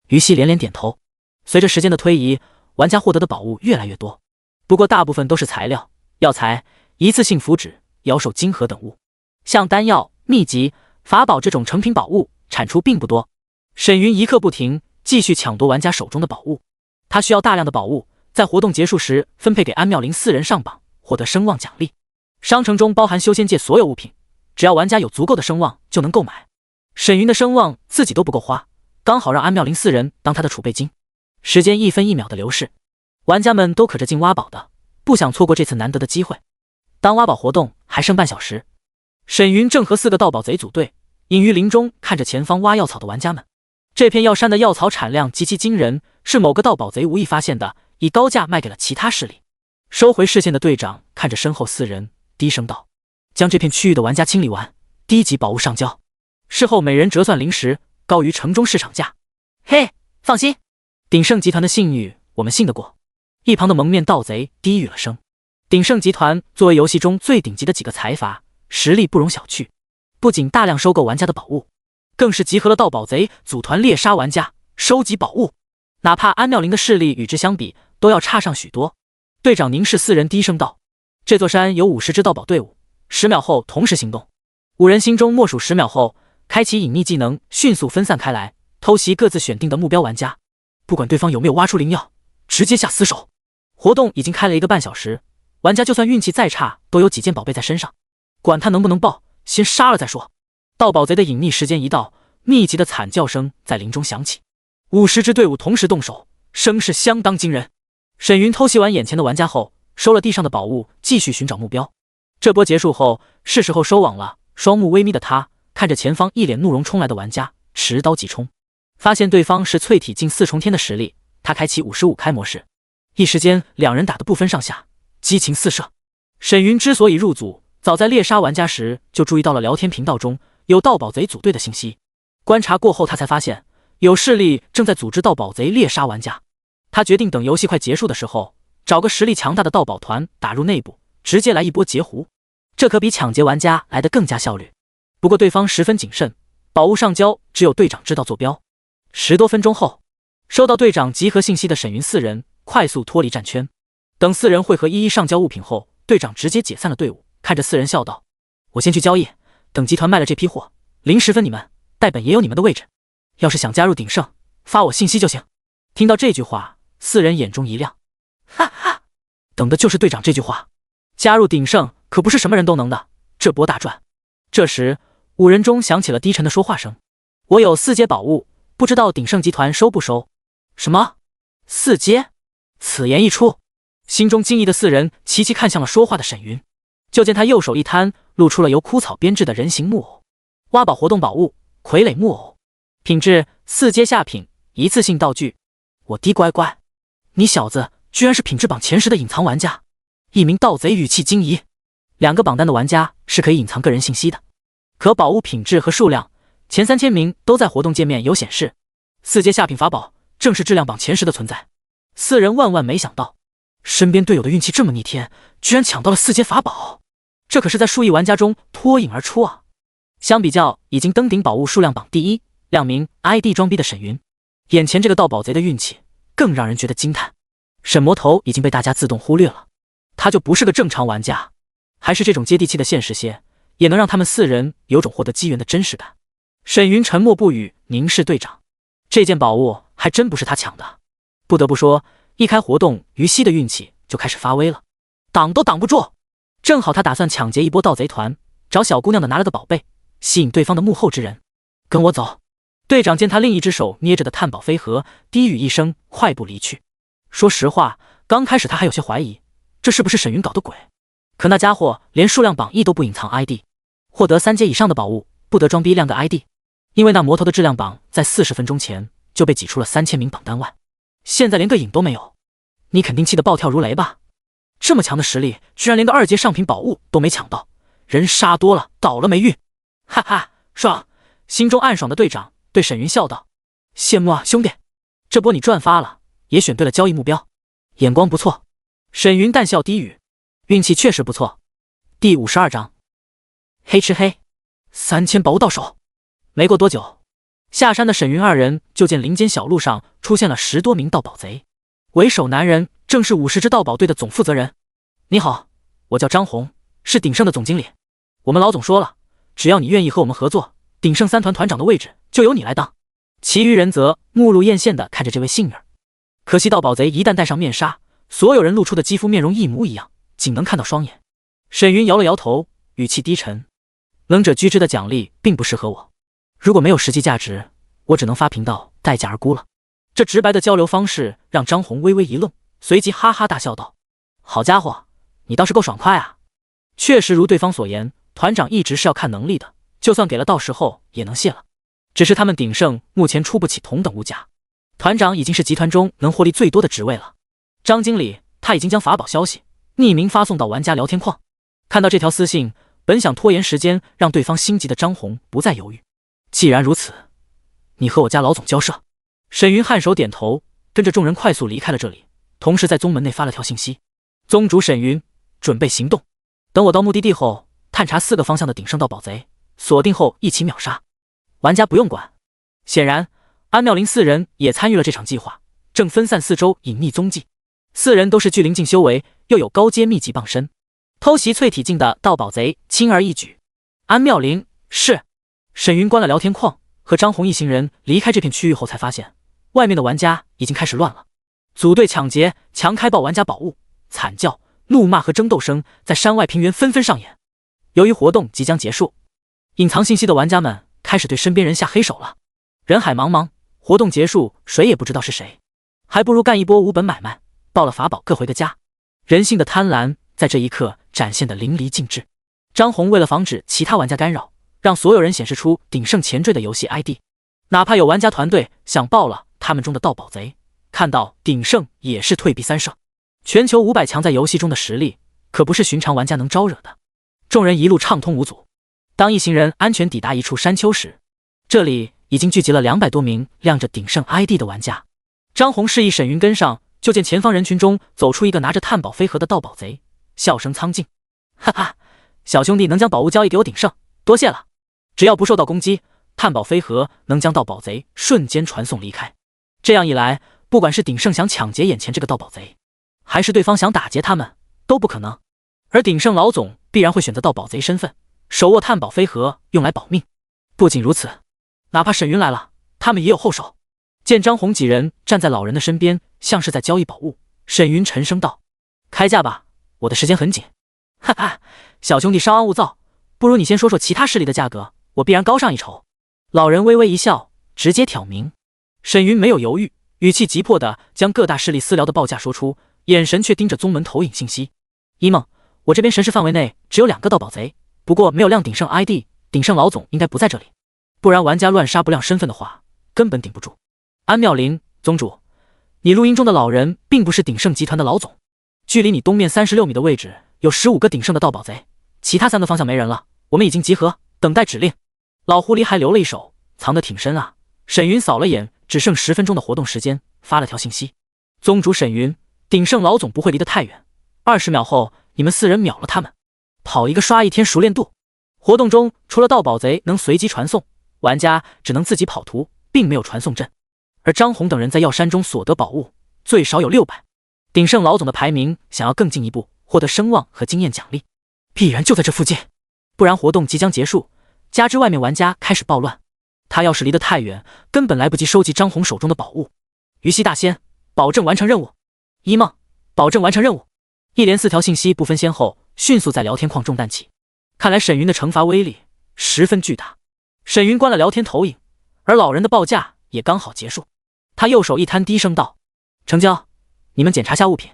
A: 于西连连点头。随着时间的推移，玩家获得的宝物越来越多，不过大部分都是材料、药材、一次性符纸、妖兽晶核等物，像丹药、秘籍、法宝这种成品宝物产出并不多。沈云一刻不停，继续抢夺玩家手中的宝物。他需要大量的宝物，在活动结束时分配给安妙龄4人上榜，获得声望奖励。商城中包含修仙界所有物品，只要玩家有足够的声望就能购买。沈云的声望自己都不够花，刚好让安妙龄4人当他的储备金。时间一分一秒的流逝，玩家们都可着劲挖宝的，不想错过这次难得的机会。当挖宝活动还剩半小时，沈云正和4个盗宝贼组队，隐于林中看着前方挖药草的玩家们。这片药山的药草产量极其惊人，是某个盗宝贼无意发现的，以高价卖给了其他势力。收回视线的队长看着身后4人，低声道：“将这片区域的玩家清理完，低级宝物上交。事后每人折算0石，高于城中市场价。”嘿，放心，鼎盛集团的信誉我们信得过。一旁的蒙面盗贼低语了声。鼎盛集团作为游戏中最顶级的几个财阀，实力不容小觑，不仅大量收购玩家的宝物，更是集合了盗宝贼组团猎杀玩家，收集宝物。哪怕安妙龄的势力与之相比，都要差上许多。队长凝视4人，低声道：“这座山有50支盗宝队伍，10秒后同时行动。5人心中默数10秒后，开启隐匿技能，迅速分散开来，偷袭各自选定的目标玩家。不管对方有没有挖出灵药，直接下死手。活动已经开了1个半小时，玩家就算运气再差，都有几件宝贝在身上，管他能不能爆，先杀了再说。”盗宝贼的隐匿时间一到，密集的惨叫声在林中响起，50支队伍同时动手，声势相当惊人。沈云偷袭完眼前的玩家后，收了地上的宝物，继续寻找目标。这波结束后，是时候收网了。双目微眯的他看着前方一脸怒容冲来的玩家，持刀急冲，发现对方是淬体近4重天的实力，他开启55开模式，一时间2人打得不分上下，激情四射。沈云之所以入组，早在猎杀玩家时就注意到了聊天频道中有盗宝贼组队的信息，观察过后他才发现有势力正在组织盗宝贼猎杀玩家。他决定等游戏快结束的时候，找个实力强大的盗宝团打入内部，直接来一波截胡，这可比抢劫玩家来得更加效率。不过对方十分谨慎，宝物上交只有队长知道坐标。10多分钟后，收到队长集合信息的沈云4人快速脱离战圈。等4人汇合一一上交物品后，队长直接解散了队伍，看着4人笑道：“我先去交易，等集团卖了这批货，临时分你们，代本也有你们的位置。要是想加入鼎盛，发我信息就行。”听到这句话，4人眼中一亮，哈哈，等的就是队长这句话。加入鼎盛可不是什么人都能的，这波大赚。这时5人中响起了低沉的说话声：“我有4阶宝物，不知道鼎盛集团收不收？”什么4阶？此言一出，心中惊异的4人齐齐看向了说话的沈云。就见他右手一摊，露出了由枯草编制的人形木偶。挖宝活动宝物：傀儡木偶，品质4阶下品，一次性道具。我的乖乖，你小子居然是品质榜前10的隐藏玩家！一名盗贼语气惊疑。2个榜单的玩家是可以隐藏个人信息的，可宝物品质和数量，前3000名都在活动界面有显示。4阶下品法宝正是质量榜前10的存在。4人万万没想到，身边队友的运气这么逆天，居然抢到了4阶法宝，这可是在数亿玩家中脱颖而出啊！相比较已经登顶宝物数量榜第1，亮明 ID 装逼的沈云，眼前这个盗宝贼的运气更让人觉得惊叹。沈魔头已经被大家自动忽略了，他就不是个正常玩家，还是这种接地气的现实些，也能让他们4人有种获得机缘的真实感。沈云沉默不语，凝视队长，这件宝物还真不是他抢的。不得不说，一开活动，于西的运气就开始发威了，挡都挡不住。正好他打算抢劫一波盗贼团，找小姑娘的拿来的宝贝，吸引对方的幕后之人。跟我走。队长见他另一只手捏着的探宝飞盒，低语一声，快步离去。说实话，刚开始他还有些怀疑，这是不是沈云搞的鬼？可那家伙连数量榜1都不隐藏 ID， 获得3阶以上的宝物不得装逼亮个 ID， 因为那魔头的质量榜在40分钟前就被挤出了3000名榜单外，现在连个影都没有。你肯定气得暴跳如雷吧？这么强的实力，居然连个2阶上品宝物都没抢到，人杀多了，倒了霉运。哈哈，爽！心中暗爽的队长对沈云笑道：“羡慕啊，兄弟，这波你赚发了，也选对了交易目标，眼光不错。”沈云淡笑低语：“运气确实不错。”第52章，黑吃黑，3000宝物到手。没过多久，下山的沈云二人就见林间小路上出现了10多名盗宝贼，为首男人正是50支盗宝队的总负责人。你好，我叫张红，是鼎盛的总经理。我们老总说了，只要你愿意和我们合作，鼎盛3团团长的位置就由你来当。其余人则目露艳羡地看着这位幸运儿。可惜盗宝贼一旦戴上面纱，所有人露出的肌肤面容一模一样，仅能看到双眼。沈云摇了摇头，语气低沉：能者居之的奖励并不适合我，如果没有实际价值，我只能发贫道待价而沽了。这直白的交流方式让张红微微一愣，随即哈哈大笑道：好家伙，你倒是够爽快啊！确实如对方所言，团长一直是要看能力的，就算给了，到时候也能卸了。只是他们鼎盛目前出不起同等物价，团长已经是集团中能获利最多的职位了。张经理他已经将法宝消息匿名发送到玩家聊天框。看到这条私信，本想拖延时间让对方心急的张红不再犹豫。既然如此，你和我家老总交涉。沈云颔首点头，跟着众人快速离开了这里，同时在宗门内发了条信息：宗主沈云，准备行动。等我到目的地后，探查4个方向的鼎盛盗宝贼，锁定后一起秒杀。玩家不用管。显然安妙龄4人也参与了这场计划，正分散4周隐匿踪迹。4人都是巨灵境修为，又有高阶秘籍傍身，偷袭淬体境的盗宝贼轻而易举。安妙龄是。沈云关了聊天框，和张红一行人离开这片区域后，才发现外面的玩家已经开始乱了。组队抢劫、强开爆玩家宝物，惨叫、怒骂和争斗声在山外平原纷纷上演。由于活动即将结束，隐藏信息的玩家们开始对身边人下黑手了。人海茫茫，活动结束谁也不知道是谁，还不如干一波无本买卖，爆了法宝各回个家。人性的贪婪在这一刻展现得淋漓尽致。张红为了防止其他玩家干扰，让所有人显示出鼎盛前缀的游戏 ID， 哪怕有玩家团队想爆了他们中的盗宝贼，看到鼎盛也是退避三舍。全球500强在游戏中的实力可不是寻常玩家能招惹的。众人一路畅通无阻。当一行人安全抵达一处山丘时，这里已经聚集了200多名亮着鼎盛 ID 的玩家。张红示意沈云跟上，就见前方人群中走出一个拿着探宝飞盒的盗宝贼，笑声苍劲：哈哈，小兄弟能将宝物交易给我鼎盛，多谢了。只要不受到攻击，探宝飞盒能将盗宝贼瞬间传送离开。这样一来，不管是鼎盛想抢劫眼前这个盗宝贼，还是对方想打劫他们，都不可能。而鼎盛老总必然会选择盗宝贼身份，手握探宝飞盒用来保命。不仅如此，哪怕沈云来了，他们也有后手。见张红几人站在老人的身边，像是在交易宝物，沈云沉声道：开价吧，我的时间很紧。哈哈，小兄弟稍安勿躁，不如你先说说其他势力的价格，我必然高上一筹。老人微微一笑，直接挑明。沈云没有犹豫，语气急迫地将各大势力私聊的报价说出，眼神却盯着宗门投影信息。一梦，我这边神识范围内只有2个盗宝贼，不过没有亮鼎盛 ID， 鼎盛老总应该不在这里，不然玩家乱杀不亮身份的话，根本顶不住。安妙龄，宗主，你录音中的老人并不是鼎盛集团的老总，距离你东面36米的位置有15个鼎盛的盗宝贼，其他3个方向没人了，我们已经集合，等待指令。老狐狸还留了一手，藏得挺深啊。沈云扫了眼只剩10分钟的活动时间，发了条信息：宗主沈云，鼎盛老总不会离得太远，20秒后你们4人秒了他们，跑一个刷1天熟练度。活动中除了盗宝贼能随机传送，玩家只能自己跑图，并没有传送阵。而张红等人在药山中所得宝物最少有600，鼎盛老总的排名想要更进一步获得声望和经验奖励，必然就在这附近，不然活动即将结束，加之外面玩家开始暴乱，他要是离得太远，根本来不及收集张红手中的宝物。于西大仙，保证完成任务。一梦，保证完成任务。一连4条信息不分先后，迅速在聊天框中弹起。看来沈云的惩罚威力十分巨大。沈云关了聊天投影，而老人的报价也刚好结束。他右手一摊，低声道：成交，你们检查下物品。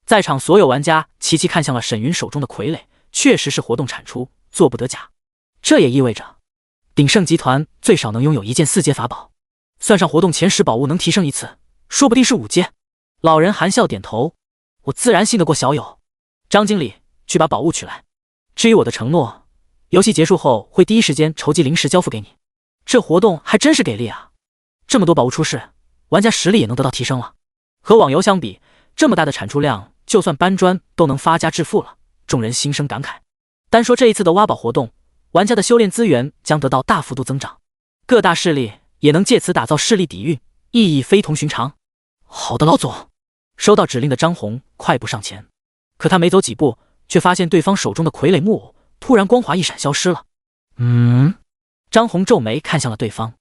A: 在场所有玩家齐齐看向了沈云手中的傀儡，确实是活动产出，做不得假。这也意味着鼎盛集团最少能拥有1件4阶法宝，算上活动前10宝物能提升1次，说不定是5阶。老人含笑点头：我自然信得过小友。张经理，去把宝物取来。至于我的承诺，游戏结束后会第一时间筹集灵石交付给你。这活动还真是给力啊，这么多宝物出世，玩家实力也能得到提升了。和网游相比，这么大的产出量，就算搬砖都能发家致富了。众人心生感慨。单说这一次的挖宝活动，玩家的修炼资源将得到大幅度增长，各大势力也能借此打造势力底蕴，意义非同寻常。好的，老总。收到指令的张红快步上前，可他没走几步，却发现对方手中的傀儡木偶突然光华一闪消失了。张红皱眉看向了对方，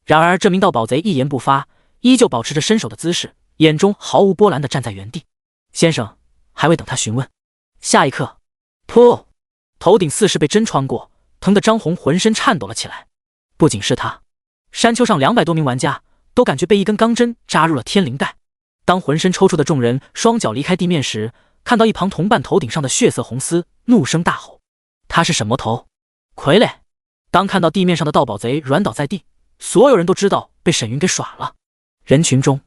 A: 然而这名盗宝贼一言不发，依旧保持着伸手的姿势，眼中毫无波澜地站在原地。先生，还未等他询问，下一刻，噗！头顶似是被针穿过，疼得张红浑身颤抖了起来。不仅是他，山丘上200多名玩家都感觉被一根钢针扎入了天灵盖。当浑身抽搐的众人双脚离开地面时，看到一旁同伴头顶上的血色红丝，怒声大吼：他是什么头？傀儡！当看到地面上的盗宝贼软倒在地，所有人都知道被沈云给耍了。人群中，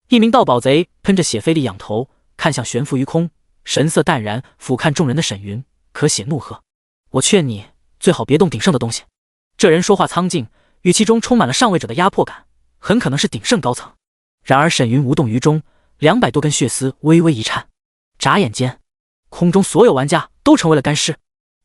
A: 一名盗宝贼喷着血费力仰头看向悬浮于空，神色淡然俯瞰众人的沈云，可血怒喝：我劝你最好别动鼎圣的东西。这人说话苍劲，语气中充满了上位者的压迫感，很可能是鼎圣高层。然而沈云无动于衷，200多根血丝微微一颤，眨眼间，空中所有玩家都成为了干尸。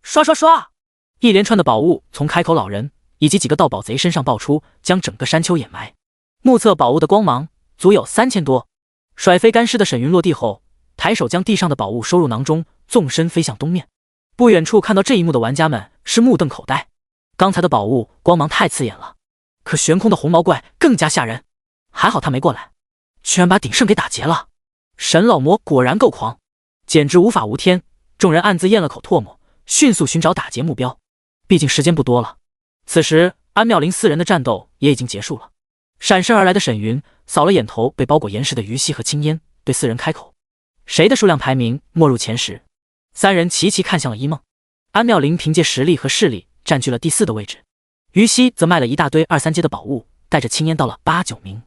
A: 刷刷刷！一连串的宝物从开口老人以及几个盗宝贼身上爆出，将整个山丘掩埋。目测宝物的光芒足有3000多。甩飞干尸的沈云落地后，抬手将地上的宝物收入囊中，纵身飞向东面。不远处看到这一幕的玩家们是目瞪口呆。刚才的宝物光芒太刺眼了，可悬空的红毛怪更加吓人。还好他没过来，居然把鼎圣给打劫了。沈老魔果然够狂，简直无法无天。众人暗自咽了口唾沫，迅速寻找打劫目标，毕竟时间不多了。此时安妙龄4人的战斗也已经结束了。闪身而来的沈云扫了眼头被包裹严实的于西和青烟，对4人开口：谁的数量排名没入前10？3人齐齐看向了一梦。安妙龄凭借实力和势力占据了第4的位置，于西则卖了一大堆2、3阶的宝物，带着青烟到了8、9名。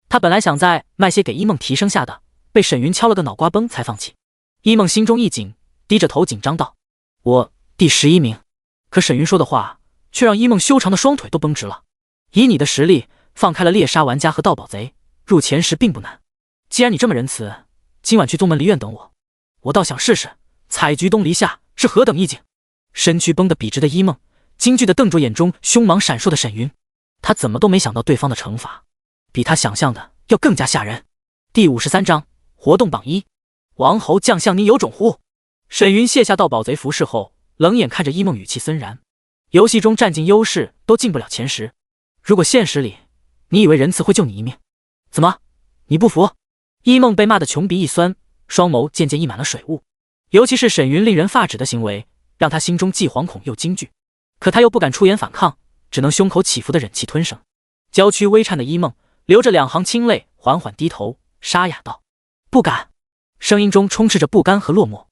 A: 他本来想再卖些给一梦提升下的，被沈云敲了个脑瓜崩才放弃。一梦心中一紧，低着头紧张道：我第11名。可沈云说的话却让一梦修长的双腿都绷直了。以你的实力，放开了猎杀玩家和盗宝贼，入前10并不难。既然你这么仁慈，今晚去宗门离院等我，我倒想试试采菊东篱下是何等意境。身躯绷得笔直的一梦惊惧地瞪着眼中凶芒闪烁的沈云，他怎么都没想到对方的惩罚比他想象的要更加吓人。第53章活动榜1，王侯将相，你有种乎？沈云卸下盗宝贼服饰后，冷眼看着一梦，语气森然：游戏中占尽优势都进不了前10，如果现实里你以为仁慈会救你一命？怎么，你不服？一梦被骂得穷鼻一酸，双眸渐渐溢满了水雾。尤其是沈云令人发指的行为，让他心中既惶恐又惊惧，可他又不敢出言反抗，只能胸口起伏的忍气吞声。娇躯微颤的一梦流着2行清泪，缓缓低头，沙哑道：不敢。声音中充斥着不甘和落寞。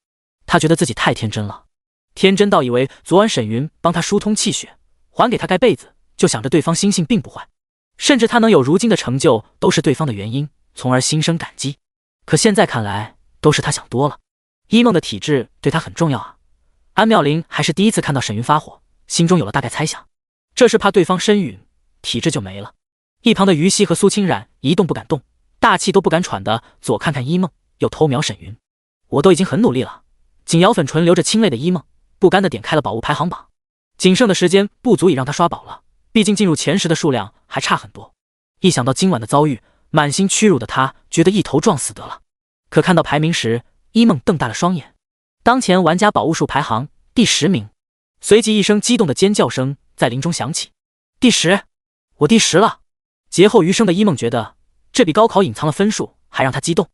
A: 他觉得自己太天真了，天真到以为昨晚沈云帮他疏通气血，还给他盖被子，就想着对方心性并不坏，甚至他能有如今的成就都是对方的原因，从而心生感激。可现在看来，都是他想多了。一梦的体质对他很重要啊。安妙龄还是第一次看到沈云发火，心中有了大概猜想，这是怕对方身陨，体质就没了。一旁的于西和苏清冉一动不敢动，大气都不敢喘的左看看一梦，右偷瞄沈云。我都已经很努力了。紧咬粉唇流着清泪的一梦不甘地点开了宝物排行榜，仅剩的时间不足以让他刷宝了，毕竟进入前10的数量还差很多。一想到今晚的遭遇，满心屈辱的他觉得一头撞死得了。可看到排名时，一梦瞪大了双眼。当前玩家宝物数排行第10名，随即一声激动的尖叫声在林中响起：第10！我第10了！劫后余生的一梦觉得这比高考隐藏的分数还让他激动。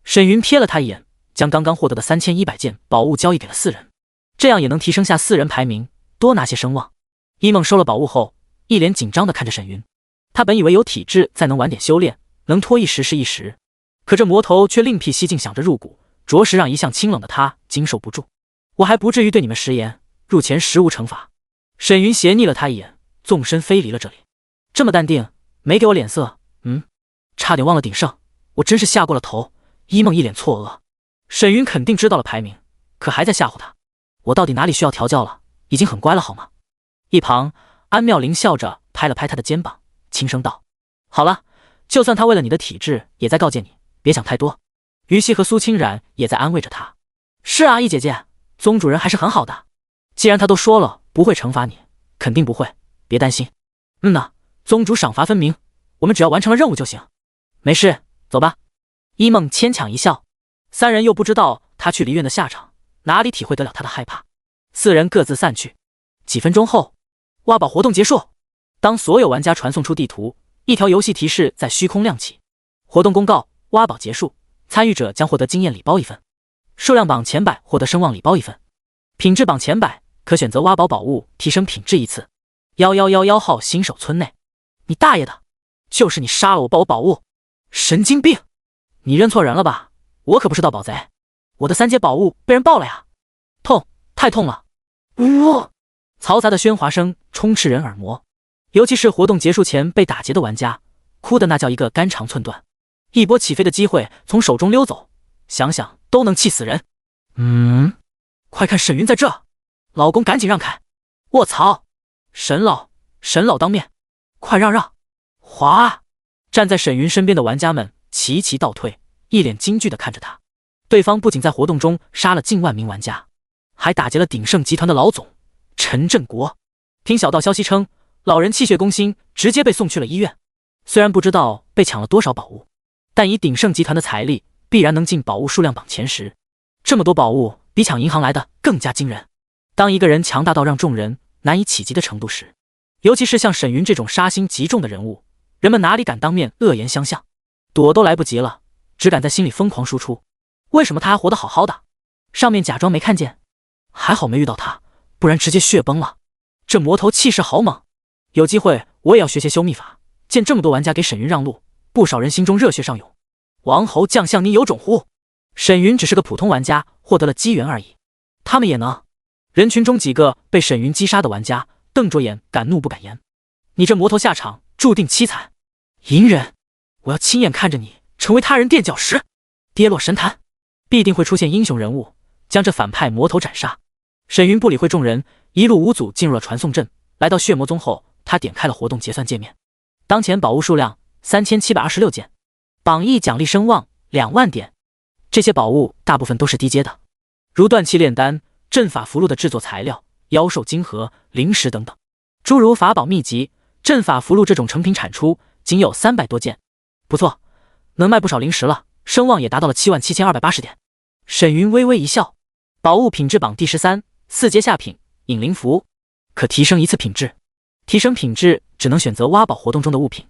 A: 沈云瞥了他一眼，将刚刚获得的3100件宝物交易给了4人，这样也能提升下4人排名，多拿些声望。一梦收了宝物后，一脸紧张地看着沈云。他本以为有体质再能晚点修炼，能拖一时是一时，可这魔头却另辟蹊径，想着入骨，着实让一向清冷的他经受不住。我还不至于对你们食言，入前10无惩罚。沈云斜睨了他一眼，纵身飞离了这里。这么淡定，没给我脸色。差点忘了鼎盛，我真是下过了头。一梦一脸错愕。沈云肯定知道了排名，可还在吓唬他。我到底哪里需要调教了？已经很乖了好吗？一旁安妙龄笑着拍了拍他的肩膀，轻声道：好了，就算他为了你的体质也在告诫你，别想太多。于西和苏清冉也在安慰着他。是啊，易姐姐，宗主人还是很好的，既然他都说了不会惩罚你，肯定不会，别担心。宗主赏罚分明，我们只要完成了任务就行。没事，走吧。一梦牵强一笑，三人又不知道他去离院的下场，哪里体会得了他的害怕。四人各自散去。几分钟后，挖宝活动结束。当所有玩家传送出地图，一条游戏提示在虚空亮起。活动公告：挖宝结束，参与者将获得经验礼包1份，数量榜前100获得声望礼包1份，品质榜前100可选择挖宝宝物提升品质1次。1111号新手村内，你大爷的！就是你杀了我爆我宝物，神经病！你认错人了吧？我可不是盗宝贼，我的3阶宝物被人爆了呀！痛，太痛了！嘈杂的喧哗声充斥人耳膜，尤其是活动结束前被打劫的玩家，哭的那叫一个肝肠寸断。一波起飞的机会从手中溜走，想想都能气死人。快看沈云在这！老公赶紧让开！卧槽！沈老当面，快让让！滑！站在沈云身边的玩家们齐齐倒退，一脸惊惧地看着他。对方不仅在活动中杀了近万名玩家，还打劫了鼎盛集团的老总陈振国。听小道消息称，老人气血攻心，直接被送去了医院。虽然不知道被抢了多少宝物，但以鼎盛集团的财力，必然能进宝物数量榜前10。这么多宝物，比抢银行来的更加惊人。当一个人强大到让众人难以企及的程度时，尤其是像沈云这种杀心极重的人物，人们哪里敢当面恶言相向，躲都来不及了，只敢在心里疯狂输出。为什么他还活得好好的？上面假装没看见，还好没遇到他，不然直接血崩了。这魔头气势好猛，有机会我也要学些修秘法。见这么多玩家给沈云让路，不少人心中热血上涌。王侯将相你有种乎？沈云只是个普通玩家，获得了机缘而已，他们也能？人群中几个被沈云击杀的玩家瞪着眼，敢怒不敢言。你这魔头下场注定凄惨。隐忍，我要亲眼看着你成为他人垫脚石，跌落神坛。必定会出现英雄人物，将这反派魔头斩杀。沈云不理会众人，一路无阻进入了传送阵。来到血魔宗后，他点开了活动结算界面。当前宝物数量3726件，榜一奖励声望2万点。这些宝物大部分都是低阶的，如断气炼丹、阵法符箓的制作材料、妖兽晶核、灵石等等。诸如法宝秘籍、阵法符箓这种成品产出仅有300多件。不错，能卖不少灵石了，声望也达到了77280点。沈云微微一笑，宝物品质榜第13，4阶下品引灵符，可提升1次品质。提升品质只能选择挖宝活动中的物品。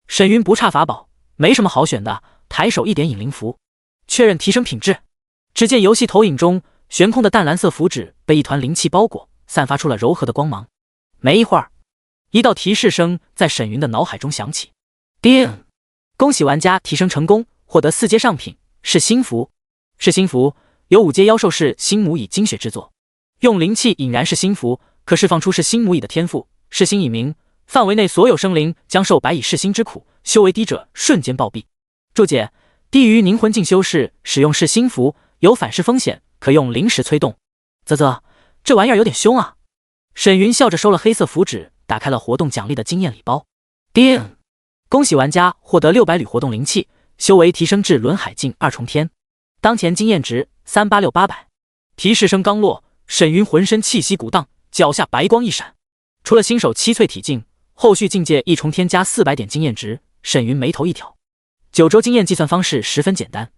A: 沈云不差法宝，没什么好选的，抬手一点引灵符，确认提升品质。只见游戏投影中悬空的淡蓝色符纸被一团灵气包裹，散发出了柔和的光芒。没一会儿，一道提示声在沈云的脑海中响起：叮！恭喜玩家提升成功，获得4阶上品是心符。是心符由5阶妖兽是心母蚁精血制作，用灵气引燃是心符，可释放出是心母蚁的天赋。是心蚁鸣，范围内所有生灵将受白蚁噬心之苦，修为低者瞬间暴毙。注解：低于凝魂境修士使用是心符有反噬风险，可用灵石催动。这玩意儿有点凶啊。沈云笑着收了黑色符纸，打开了活动奖励的经验礼包。叮！恭喜玩家获得600缕活动灵气，修为提升至轮海境2重天，当前经验值386,800。提示声刚落，沈云浑身气息鼓荡，脚下白光一闪。除了新手七淬体境，后续境界1重天加400点经验值。沈云眉头一挑，9周经验计算方式十分简单，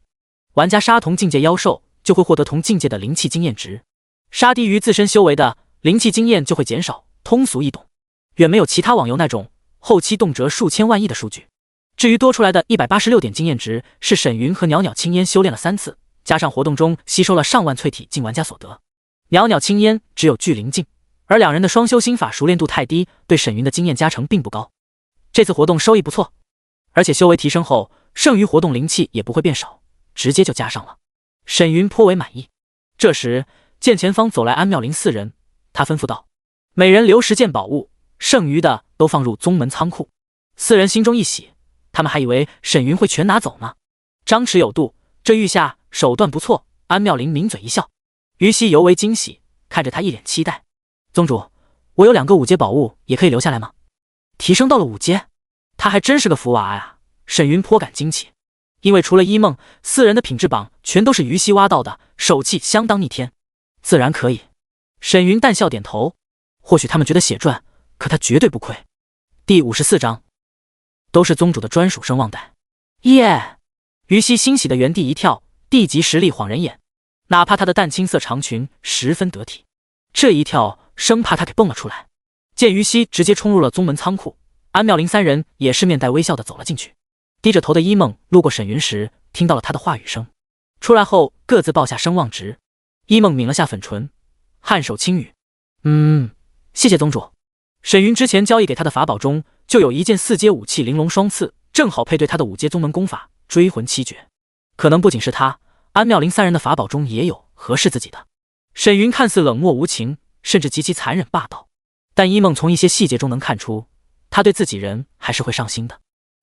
A: 玩家杀同境界妖兽就会获得同境界的灵气经验值，杀低于自身修为的灵气经验就会减少，通俗易懂，远没有其他网游那种后期动辄数千万亿的数据。至于多出来的186点经验值，是沈云和袅袅青烟修炼了3次，加上活动中吸收了上万淬体境玩家所得。袅袅青烟只有巨灵境，而两人的双修心法熟练度太低，对沈云的经验加成并不高。这次活动收益不错，而且修为提升后，剩余活动灵气也不会变少，直接就加上了。沈云颇为满意。这时见前方走来安妙龄4人，他吩咐道：每人留10件宝物，剩余的都放入宗门仓库。4人心中一喜，他们还以为沈云会全拿走呢。张弛有度，这御下手段不错。安妙龄抿嘴一笑，于西尤为惊喜，看着他一脸期待。宗主，我有2个5阶宝物，也可以留下来吗？提升到了5阶，他还真是个福娃呀！沈云颇感惊奇，因为除了一梦，4人的品质榜全都是于西挖到的，手气相当逆天。自然可以。沈云淡笑点头，或许他们觉得血赚，可他绝对不亏。第54章。都是宗主的专属声望带。耶！于西欣喜的原地一跳，地级实力晃人眼。哪怕她的淡青色长裙十分得体，这一跳生怕她给蹦了出来。见于西直接冲入了宗门仓库，安妙龄三人也是面带微笑的走了进去。低着头的一梦路过沈云时，听到了他的话语声。出来后各自报下声望值。一梦抿了下粉唇，颔首轻语：“谢谢宗主。”沈云之前交易给他的法宝中，就有一件4阶武器玲珑双刺，正好配对他的5阶宗门功法追魂七诀。可能不仅是他，安妙龄三人的法宝中也有合适自己的。沈云看似冷漠无情，甚至极其残忍霸道，但一梦从一些细节中能看出，他对自己人还是会上心的。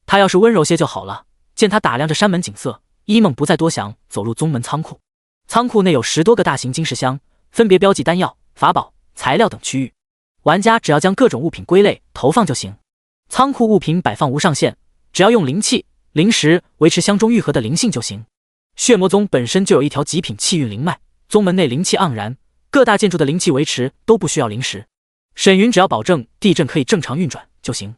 A: 他要是温柔些就好了。见他打量着山门景色，一梦不再多想，走入宗门仓库。仓库内有10多个大型金饰箱，分别标记丹药、法宝、材料等区域。玩家只要将各种物品归类投放就行。仓库物品摆放无上限，只要用灵气、灵石维持箱中愈合的灵性就行。血魔宗本身就有一条极品气运灵脉，宗门内灵气盎然，各大建筑的灵气维持都不需要灵石。沈云只要保证地阵可以正常运转就行。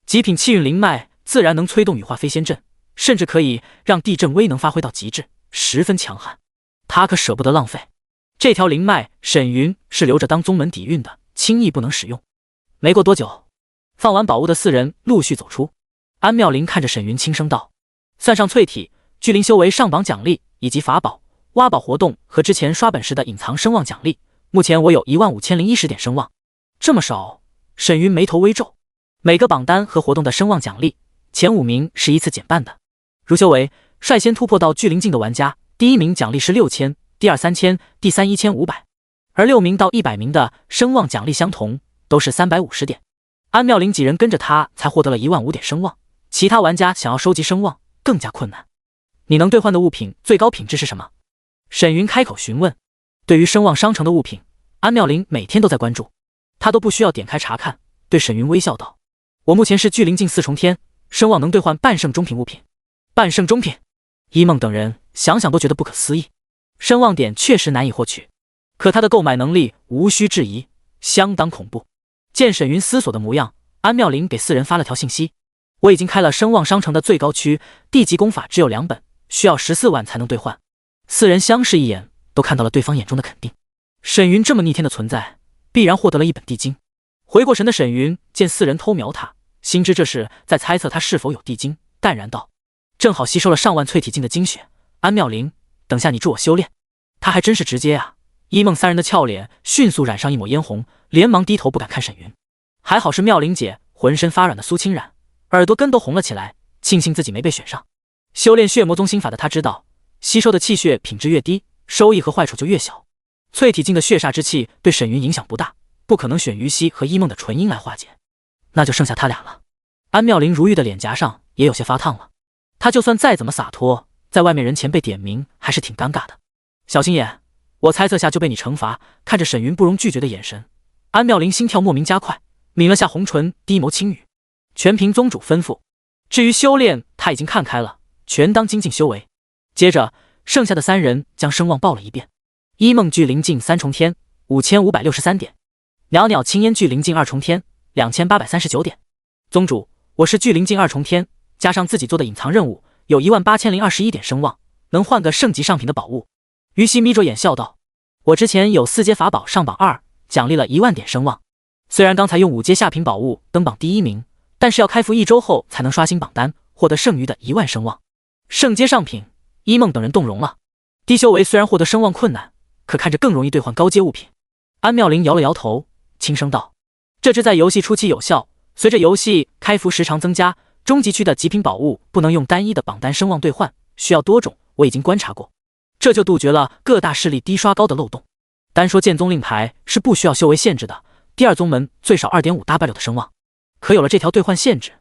A: 极品气运灵脉自然能催动羽化飞仙阵，甚至可以让地阵威能发挥到极致，十分强悍。他可舍不得浪费这条灵脉，沈云是留着当宗门底蕴的，轻易不能使用。没过多久，放完宝物的4人陆续走出。安妙龄看着沈云轻声道：“算上淬体、聚灵修为上榜奖励以及法宝、挖宝活动和之前刷本时的隐藏声望奖励，目前我有15010点声望。”这么少？沈云眉头微皱。每个榜单和活动的声望奖励，前5名是依次减半的。如修为率先突破到聚灵境的玩家，第1名奖励是6000，第2 3000，第3 1500，而6名到100名的声望奖励相同，都是350点。安妙龄几人跟着他才获得了15000点声望，其他玩家想要收集声望更加困难。你能兑换的物品最高品质是什么？沈云开口询问。对于声望商城的物品，安妙龄每天都在关注，他都不需要点开查看，对沈云微笑道：“我目前是聚灵境4重天，声望能兑换半圣中品物品。”半圣中品，一梦等人想想都觉得不可思议。声望点确实难以获取，可他的购买能力无需质疑，相当恐怖。见沈云思索的模样，安妙龄给4人发了条信息：“我已经开了声望商城的最高区，地级功法只有2本，需要14万才能兑换。”4人相视一眼，都看到了对方眼中的肯定。沈云这么逆天的存在，必然获得了一本地经。回过神的沈云见4人偷瞄他，心知这是在猜测他是否有地经，淡然道：“正好吸收了上万淬体境的精血，安妙龄，等下你助我修炼。”他还真是直接啊！一梦3人的俏脸迅速染上一抹嫣红，连忙低头不敢看沈云。还好是妙龄姐浑身发软的苏清染，耳朵根都红了起来，庆幸自己没被选上。修炼血魔宗心法的他知道，吸收的气血品质越低，收益和坏处就越小。淬体境的血煞之气对沈云影响不大，不可能选于西和一梦的纯阴来化解，那就剩下他俩了。安妙龄如玉的脸颊上也有些发烫了。他就算再怎么洒脱，在外面人前被点名还是挺尴尬的。小心眼，我猜测下就被你惩罚。看着沈云不容拒绝的眼神，安妙龄心跳莫名加快，抿了下红唇，低眸轻语：“全凭宗主吩咐。”至于修炼，他已经看开了，全当精进修为。接着，剩下的3人将声望报了一遍：一梦聚灵境3重天5563点，袅袅青烟聚灵境2重天2839点。宗主，我是聚灵境2重天，加上自己做的隐藏任务，有18021点声望，能换个圣级上品的宝物。于西眯着眼笑道：“我之前有4阶法宝上榜2，奖励了1万点声望。虽然刚才用5阶下品宝物登榜第1名，但是要开服1周后才能刷新榜单，获得剩余的1万声望。圣阶上品，一梦等人动容了。低修为虽然获得声望困难，可看着更容易兑换高阶物品。”安妙龄摇了摇头，轻声道：“这只在游戏初期有效，随着游戏开服时长增加，终极区的极品宝物不能用单一的榜单声望兑换，需要多种，我已经观察过。这就杜绝了各大势力低刷高的漏洞。单说剑宗令牌是不需要修为限制的，第2宗门最少 2.5W 的声望，可有了这条兑换限制，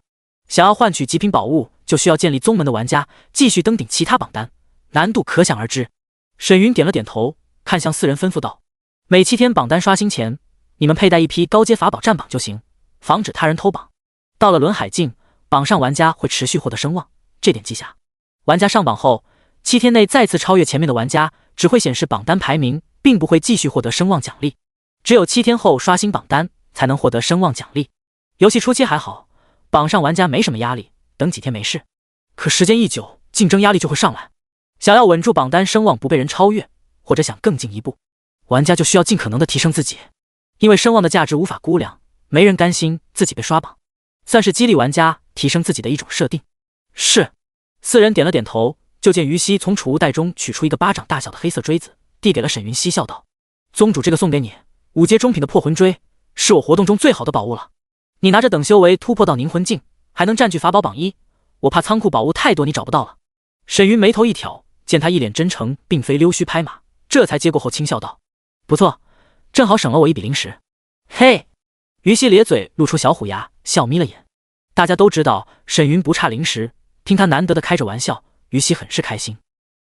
A: 想要换取极品宝物，就需要建立宗门的玩家继续登顶其他榜单，难度可想而知。”沈云点了点头，看向4人吩咐道：“每7天榜单刷新前，你们佩戴一批高阶法宝占榜就行，防止他人偷榜。到了轮海境，榜上玩家会持续获得声望，这点记下。玩家上榜后7天内再次超越前面的玩家，只会显示榜单排名，并不会继续获得声望奖励。只有7天后刷新榜单，才能获得声望奖励。游戏初期还好，榜上玩家没什么压力，等几天没事。可时间一久，竞争压力就会上来。想要稳住榜单声望不被人超越，或者想更进一步，玩家就需要尽可能的提升自己。因为声望的价值无法估量，没人甘心自己被刷榜，算是激励玩家提升自己的一种设定。是。四人点了点头，就见于西从储物袋中取出一个巴掌大小的黑色锥子，递给了沈云熙，笑道：“宗主，这个送给你，5阶中品的破魂锥，是我活动中最好的宝物了。你拿着等修为突破到凝魂境，还能占据法宝榜1，我怕仓库宝物太多你找不到了。”沈云眉头一挑，见他一脸真诚，并非溜须拍马，这才接过后轻笑道：“不错，正好省了我一笔零食。”嘿，于西咧嘴露出小虎牙，笑眯了眼。大家都知道沈云不差零食，听他难得的开着玩笑，于西很是开心。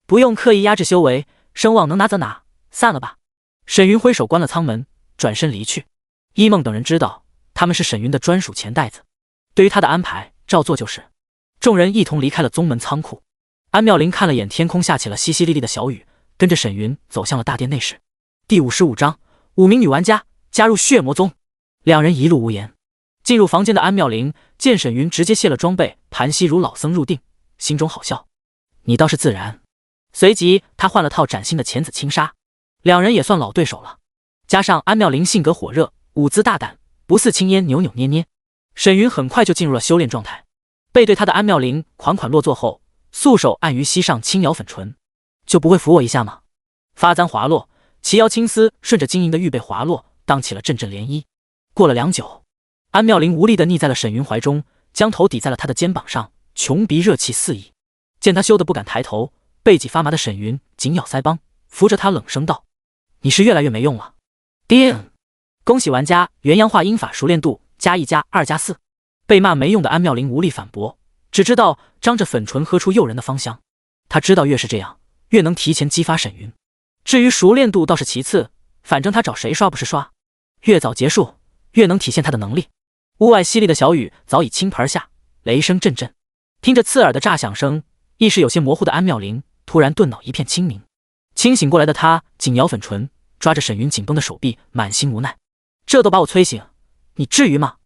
A: 不用刻意压制修为，声望能拿则拿，散了吧。沈云挥手关了舱门，转身离去。一梦等人知道他们是沈云的专属钱袋子，对于他的安排照做就是。众人一同离开了宗门仓库。安妙龄看了眼天空下起了淅淅沥沥的小雨，跟着沈云走向了大殿内室。第55章5名女玩家加入血魔宗。两人一路无言。进入房间的安妙龄见沈云直接卸了装备，盘膝如老僧入定，心中好笑：“你倒是自然。”随即他换了套崭新的浅紫轻纱，两人也算老对手了。加上安妙龄性格火热，舞姿大胆，不似青烟扭扭捏捏，沈云很快就进入了修炼状态。背对他的安妙龄款款落座后，素手按于膝上轻摇粉唇：“就不会扶我一下吗？”发簪滑落，齐腰青丝顺着晶莹的玉背滑落，荡起了阵阵涟漪。过了良久，安妙龄无力地腻在了沈云怀中，将头抵在了他的肩膀上，穷鼻热气四溢。见他羞得不敢抬头，背脊发麻的沈云紧咬腮帮，扶着他冷声道：“你是越来越没用了。”叮！恭喜玩家元阳化阴法熟练度+1+2+4。被骂没用的安妙龄无力反驳，只知道张着粉唇喝出诱人的芳香。他知道越是这样，越能提前激发沈云。至于熟练度倒是其次，反正他找谁刷不是刷。越早结束，越能体现他的能力。屋外淅沥的小雨早已倾盆下，雷声阵阵。听着刺耳的炸响声，意识有些模糊的安妙龄突然顿脑一片清明。清醒过来的他紧咬粉唇，抓着沈云紧绷的手臂，满心无奈：“这都把我催醒，你至于吗？”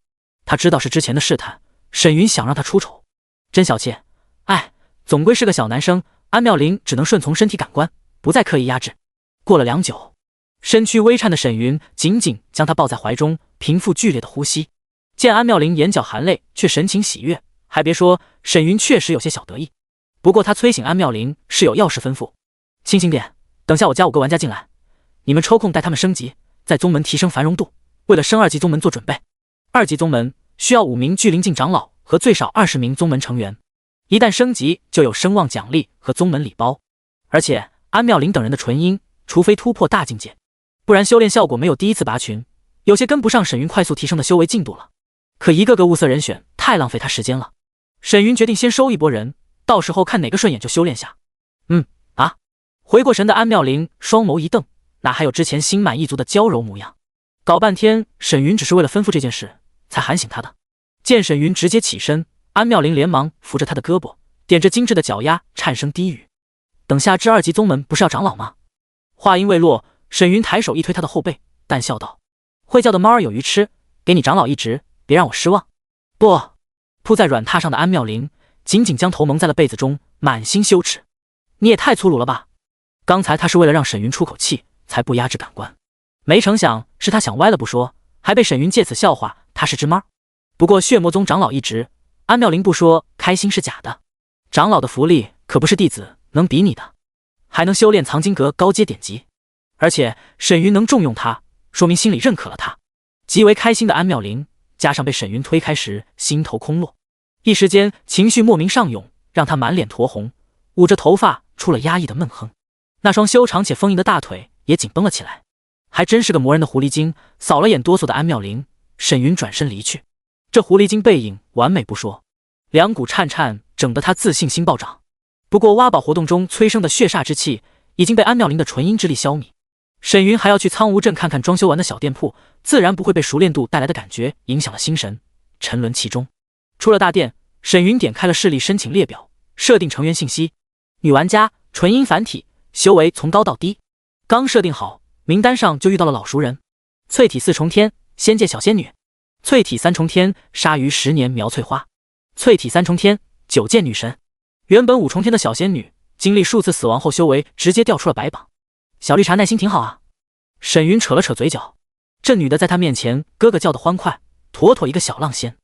A: 他知道是之前的试探，沈云想让他出丑，真小气。哎，总归是个小男生，安妙龄只能顺从身体感官，不再刻意压制。过了良久，身躯微颤的沈云紧紧将他抱在怀中，平复剧烈的呼吸。见安妙龄眼角含泪，却神情喜悦，还别说，沈云确实有些小得意。不过他催醒安妙龄是有要事吩咐：“清醒点，等下我加5个玩家进来，你们抽空带他们升级，在宗门提升繁荣度，为了升2级宗门做准备。2级宗门需要5名聚灵境长老和最少20名宗门成员，一旦升级就有声望奖励和宗门礼包。而且安妙龄等人的纯阴，除非突破大境界，不然修炼效果没有第一次拔群，有些跟不上沈云快速提升的修为进度了。可一个个物色人选太浪费他时间了。沈云决定先收一波人，到时候看哪个顺眼就修炼下。回过神的安妙龄双眸一瞪，哪还有之前心满意足的娇柔模样？搞半天沈云只是为了吩咐这件事才喊醒他的。见沈云直接起身，安妙龄连忙扶着他的胳膊，点着精致的脚丫，颤声低语：“等下至2级宗门不是要长老吗？”话音未落，沈云抬手一推他的后背，淡笑道：“会叫的猫儿有鱼吃，给你长老一职，别让我失望。”不。铺在软榻上的安妙龄紧紧将头蒙在了被子中，满心羞耻：“你也太粗鲁了吧！刚才他是为了让沈云出口气，才不压制感官，没成想是他想歪了不说，还被沈云借此笑话他是只猫。不过血魔宗长老一职，安妙龄不说开心是假的，长老的福利可不是弟子能比拟的，还能修炼藏经阁高阶典籍，而且沈云能重用他，说明心里认可了他。极为开心的安妙龄加上被沈云推开时心头空落，一时间情绪莫名上涌，让他满脸酡红，捂着头发出了压抑的闷哼。那双修长且丰盈的大腿也紧绷了起来，还真是个磨人的狐狸精。扫了眼哆嗦的安妙龄，沈云转身离去。这狐狸精背影完美不说，两股颤颤整得他自信心暴涨。不过挖宝活动中催生的血煞之气已经被安妙龄的纯阴之力消弭，沈云还要去苍梧镇看看装修完的小店铺，自然不会被熟练度带来的感觉影响了心神，沉沦其中。出了大殿，沈云点开了势力申请列表，设定成员信息：女玩家，纯阴繁体，修为从高到低。刚设定好，名单上就遇到了老熟人：淬体4重天，仙界小仙女；淬体3重天，鲨鱼10年苗翠花；淬体3重天，九剑女神。原本五重天的小仙女，经历数次死亡后修为直接掉出了白榜。小绿茶耐心挺好啊。沈云扯了扯嘴角，这女的在她面前咯咯叫得欢快，妥妥一个小浪仙。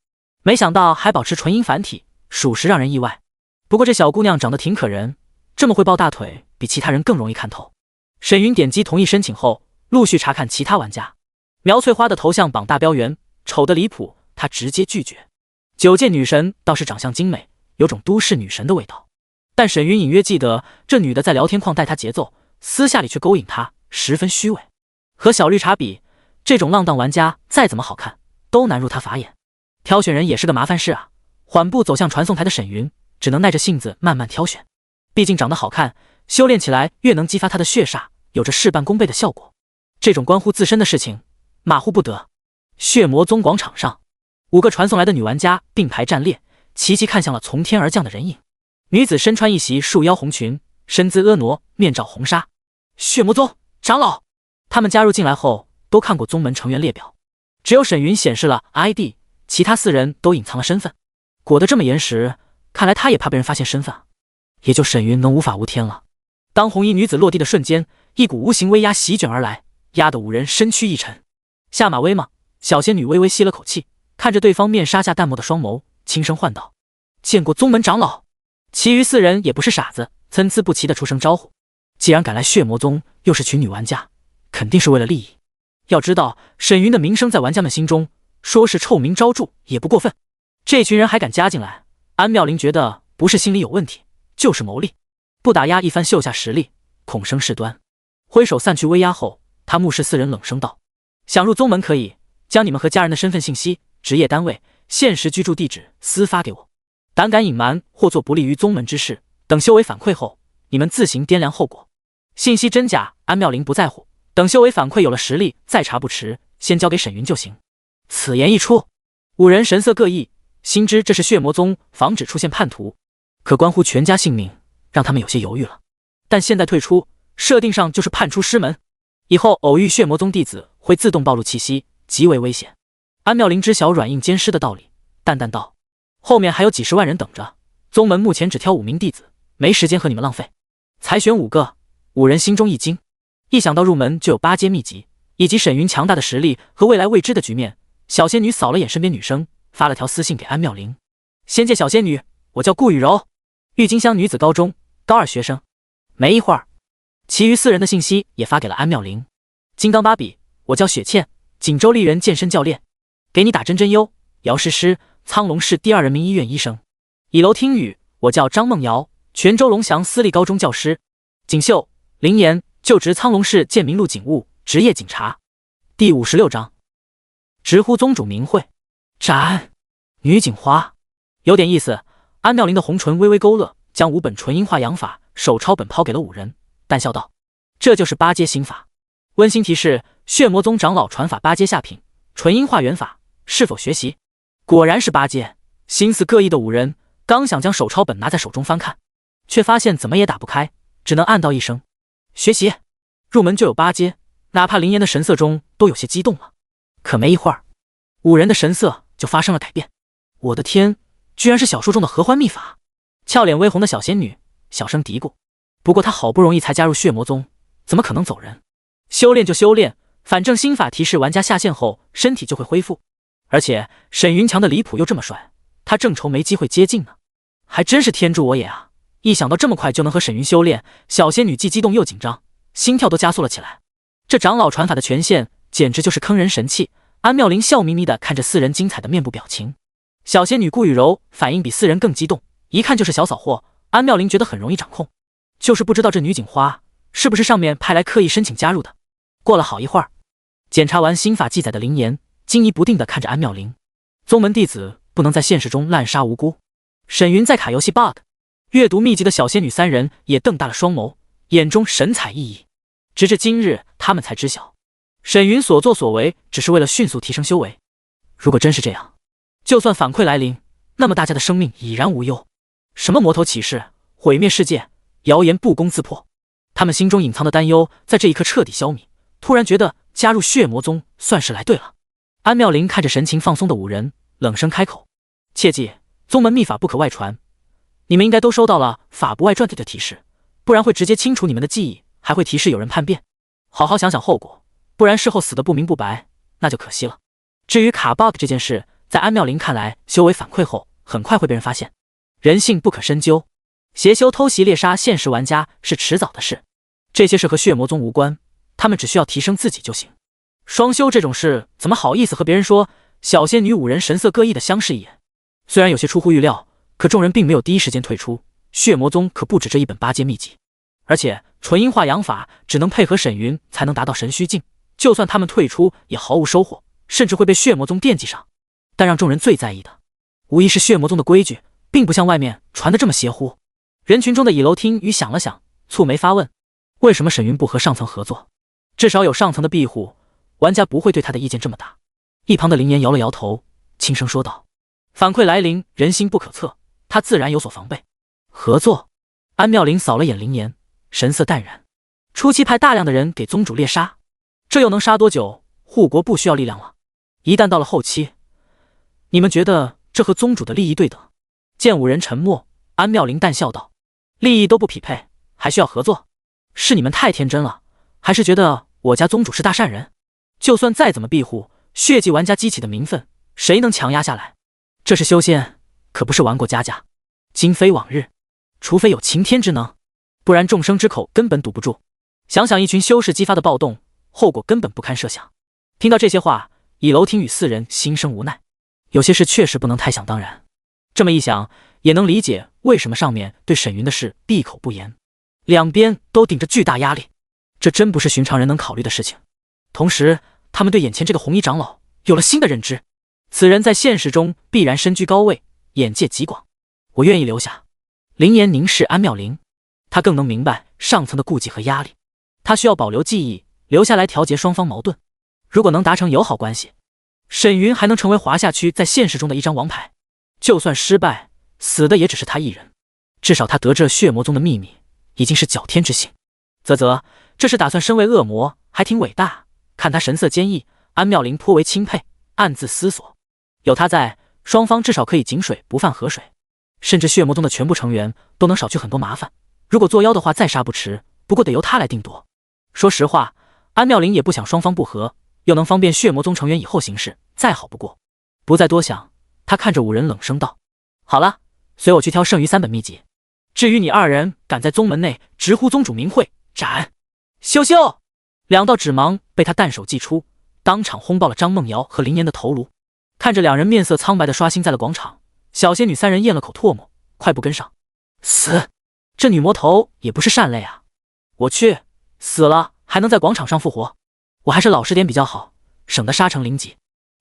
A: 没想到还保持纯阴凡体，属实让人意外。不过这小姑娘长得挺可人，这么会抱大腿，比其他人更容易看透。沈云点击同意申请后，陆续查看其他玩家。苗翠花的头像榜大标员，丑得离谱，她直接拒绝。九剑女神倒是长相精美，有种都市女神的味道。但沈云隐约记得，这女的在聊天框带她节奏，私下里却勾引她，十分虚伪。和小绿茶比，这种浪荡玩家再怎么好看，都难入她法眼。挑选人也是个麻烦事啊。缓步走向传送台的沈云，只能耐着性子慢慢挑选。毕竟长得好看，修炼起来越能激发她的血煞，有着事半功倍的效果。这种关乎自身的事情，马虎不得。血魔宗广场上，5个传送来的女玩家并排站列，齐齐看向了从天而降的人影。女子身穿一袭束腰红裙，身姿婀娜，面罩红纱。血魔宗长老。他们加入进来后都看过宗门成员列表，只有沈云显示了 ID， 其他4人都隐藏了身份。裹得这么严实，看来他也怕被人发现身份啊。也就沈云能无法无天了。当红衣女子落地的瞬间，一股无形威压席卷而来，压得5人身躯一沉。下马威吗？小仙女微微吸了口气，看着对方面纱下淡漠的双眸，轻声唤道：见过宗门长老。其余4人也不是傻子，参差不齐的出声招呼。既然敢来血魔宗，又是群女玩家，肯定是为了利益。要知道沈云的名声在玩家们心中，说是臭名昭著也不过分。这群人还敢加进来，安妙龄觉得不是心里有问题，就是谋利。不打压一番秀下实力，恐生事端。挥手散去威压后，他目视4人冷声道：想入宗门可以将你们和家人的身份信息、职业单位、现实居住地址私发给我。胆敢隐瞒或做不利于宗门之事，等修为反馈后，你们自行掂量后果。信息真假，安妙龄不在乎，等修为反馈有了实力再查不迟，先交给沈云就行。此言一出，5人神色各异，心知这是血魔宗防止出现叛徒，可关乎全家性命，让他们有些犹豫了。但现在退出，设定上就是叛出师门，以后偶遇血魔宗弟子会自动暴露气息，极为危险。安妙龄知晓软硬兼施的道理，淡淡道：后面还有几10万人等着，宗门目前只挑5名弟子，没时间和你们浪费。才选5个，5人心中一惊，一想到入门就有8阶秘籍，以及沈云强大的实力和未来未知的局面，小仙女扫了眼身边女生，发了条私信给安妙龄：仙界小仙女，我叫顾雨柔，郁金香女子高中高2学生。没一会儿，其余4人的信息也发给了安妙龄：金刚芭比，我叫雪倩，锦州丽人健身教练，给你打针针优，姚诗诗，苍龙市第2人民医院医生。以楼听雨，我叫张梦瑶，泉州龙翔私立高中教师。锦绣，林岩，就职苍龙市建民路警务，职业警察。第56章，直呼宗主名讳。斩女警花，有点意思。安妙龄的红唇微微勾勒，将5本纯阴化阳法手抄本抛给了5人，淡笑道：这就是8阶心法。温馨提示：血魔宗长老传法8阶下品，纯阴化元法，是否学习？果然是8阶。心思各异的5人刚想将手抄本拿在手中翻看，却发现怎么也打不开，只能暗道一声：学习。入门就有8阶，哪怕林岩的神色中都有些激动了。可没一会儿，5人的神色就发生了改变。我的天，居然是小说中的合欢秘法！俏脸微红的小仙女小声嘀咕。不过她好不容易才加入血魔宗，怎么可能走人？修炼就修炼，反正心法提示玩家下线后身体就会恢复。而且沈云强的离谱又这么帅，他正愁没机会接近呢。还真是天助我也啊！一想到这么快就能和沈云修炼，小仙女既激动又紧张，心跳都加速了起来。这长老传法的权限简直就是坑人神器。安妙龄笑眯眯地看着4人精彩的面部表情。小仙女顾雨柔反应比4人更激动，一看就是小扫货。安妙龄觉得很容易掌控，就是不知道这女警花是不是上面派来刻意申请加入的。过了好一会儿，检查完心法记载的灵言，惊疑不定地看着安妙龄。宗门弟子不能在现实中滥杀无辜。沈云在卡游戏 bug， 阅读秘籍的小仙女3人也瞪大了双眸，眼中神采奕奕。直至今日，他们才知晓，沈云所作所为只是为了迅速提升修为。如果真是这样，就算反馈来临，那么大家的生命已然无忧。什么魔头启示、毁灭世界，谣言不攻自破。他们心中隐藏的担忧在这一刻彻底消弭，突然觉得加入血魔宗算是来对了。安妙龄看着神情放松的5人，冷声开口：切记，宗门秘法不可外传，你们应该都收到了法不外传的提示，不然会直接清除你们的记忆，还会提示有人叛变。好好想想后果，不然事后死得不明不白，那就可惜了。至于卡 bug 这件事，在安妙玲看来，修为反馈后很快会被人发现。人性不可深究，邪修偷袭猎杀现实玩家是迟早的事，这些事和血魔宗无关，他们只需要提升自己就行。双修这种事怎么好意思和别人说？小仙女5人神色各异的相视一眼，虽然有些出乎预料，可众人并没有第一时间退出。血魔宗可不止这一本8阶秘籍，而且纯阴化阳法只能配合沈云才能达到神虚境，就算他们退出也毫无收获，甚至会被血魔宗惦记上。但让众人最在意的，无疑是血魔宗的规矩，并不像外面传的这么邪乎。人群中的倚楼听雨想了想，蹙眉发问：为什么沈云不和上层合作？至少有上层的庇护，玩家不会对他的意见这么大。一旁的林岩摇了摇头，轻声说道：反馈来临，人心不可测，他自然有所防备。合作？安妙玲扫了眼林岩，神色淡然。初期派大量的人给宗主猎杀，这又能杀多久？护国不需要力量了。一旦到了后期，你们觉得这和宗主的利益对等？见5人沉默，安妙玲淡笑道：利益都不匹配，还需要合作？是你们太天真了，还是觉得我家宗主是大善人？就算再怎么庇护，血祭玩家激起的民愤，谁能强压下来？这是修仙，可不是玩过家家。今非往日，除非有擎天之能，不然众生之口根本堵不住。想想一群修士激发的暴动，后果根本不堪设想。听到这些话，倚楼听雨4人心生无奈。有些事确实不能太想当然。这么一想，也能理解为什么上面对沈云的事闭口不言。两边都顶着巨大压力，这真不是寻常人能考虑的事情。同时，他们对眼前这个红衣长老有了新的认知，此人在现实中必然身居高位，眼界极广。我愿意留下。林岩凝视安妙玲，他更能明白上层的顾忌和压力。他需要保留记忆，留下来调节双方矛盾。如果能达成友好关系，沈云还能成为华夏区在现实中的一张王牌。就算失败，死的也只是他一人。至少他得知了血魔宗的秘密，已经是侥天之幸。啧，这是打算身为恶魔，还挺伟大。看他神色坚毅，安妙玲颇为钦佩，暗自思索：有他在，双方至少可以井水不犯河水，甚至血魔宗的全部成员都能少去很多麻烦。如果作妖的话，再杀不迟，不过得由他来定夺。说实话，安妙玲也不想双方不和，又能方便血魔宗成员以后行事，再好不过。不再多想，他看着5人冷声道：好了，随我去挑剩余3本秘籍。至于你2人敢在宗门内直呼宗主名讳，斩！羞羞！2道指芒被他单手祭出，当场轰爆了张梦瑶和林岩的头颅。看着2人面色苍白的刷新在了广场，小仙女3人咽了口唾沫，快步跟上。死！这女魔头也不是善类啊！我去，死了还能在广场上复活？我还是老实点比较好，省得杀成0级。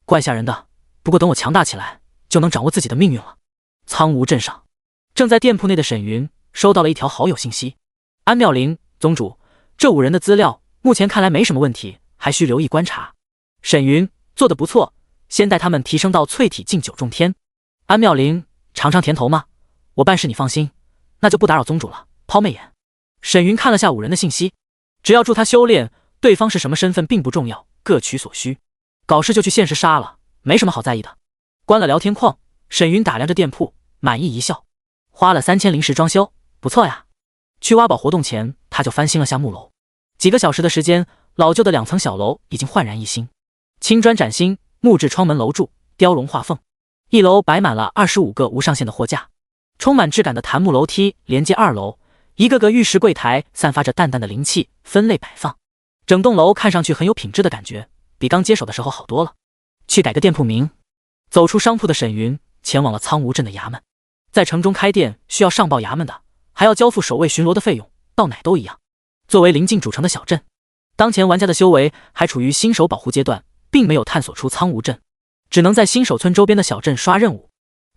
A: 怪吓人的，不过等我强大起来，就能掌握自己的命运了。苍梧镇上，正在店铺内的沈云收到了一条好友信息：安妙玲，宗主，这5人的资料目前看来没什么问题，还需留意观察。沈云做得不错，先带他们提升到淬体境9重天。安妙玲，尝尝甜头吗？我办事你放心，那就不打扰宗主了。抛媚眼。沈云看了下5人的信息，只要助他修炼，对方是什么身份并不重要，各取所需。搞事就去现实杀了，没什么好在意的。关了聊天框，沈云打量着店铺，满意一笑。花了3000灵石装修，不错呀。去挖宝活动前，他就翻新了下木楼。几个小时的时间，老旧的2层小楼已经焕然一新，青砖崭新，木质窗门楼柱，雕龙画凤。1楼摆满了25个无上限的货架，充满质感的檀木楼梯连接2楼，一个个玉石柜台散发着淡淡的灵气，分类摆放。整栋楼看上去很有品质的感觉，比刚接手的时候好多了。去改个店铺名。走出商铺的沈云前往了苍梧镇的衙门。在城中开店需要上报衙门的，还要交付守卫巡逻的费用，到哪都一样。作为临近主城的小镇，当前玩家的修为还处于新手保护阶段，并没有探索出苍梧镇，只能在新手村周边的小镇刷任务。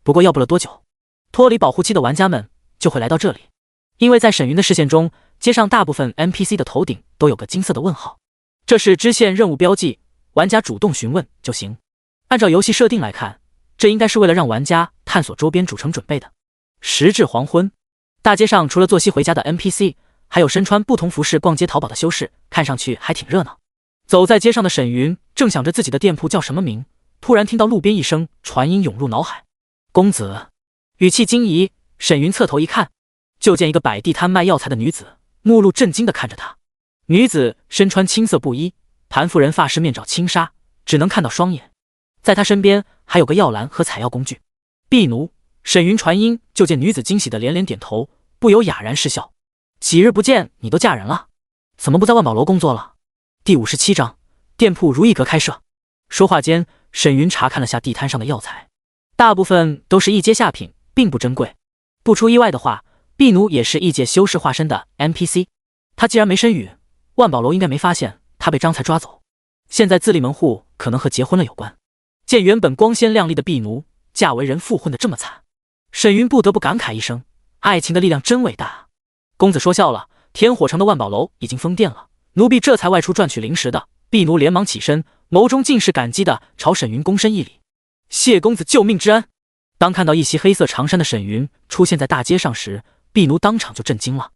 A: 不过要不了多久，脱离保护期的玩家们就会来到这里，因为在沈云的视线中，街上大部分 NPC 的头顶都有个金色的问号，这是支线任务标记，玩家主动询问就行。按照游戏设定来看，这应该是为了让玩家探索周边主城准备的。时至黄昏，大街上除了作息回家的 NPC， 还有身穿不同服饰逛街淘宝的修士，看上去还挺热闹。走在街上的沈云正想着自己的店铺叫什么名，突然听到路边一声传音涌入脑海：公子。语气惊疑，沈云侧头一看，就见一个摆地摊卖药材的女子，目露震惊地看着他。女子身穿青色布衣，盘妇人发饰面罩轻纱，只能看到双眼。在她身边还有个药篮和采药工具。婢奴，沈云传音，就见女子惊喜的连连点头，不由哑然失笑。几日不见，你都嫁人了，怎么不在万宝楼工作了？第57章，店铺如意阁开设。说话间，沈云查看了下地摊上的药材，大部分都是一阶下品，并不珍贵。不出意外的话，婢奴也是异界修士化身的 NPC。他既然没身语，万宝楼应该没发现他被张才抓走。现在自立门户，可能和结婚了有关。见原本光鲜亮丽的婢奴嫁为人妇混的这么惨，沈云不得不感慨一声：爱情的力量真伟大啊！公子说笑了，天火城的万宝楼已经封店了，奴婢这才外出赚取零食的。婢奴连忙起身，眸中尽是感激的朝沈云躬身一礼：谢公子救命之恩。当看到一袭黑色长衫的沈云出现在大街上时，婢奴当场就震惊了。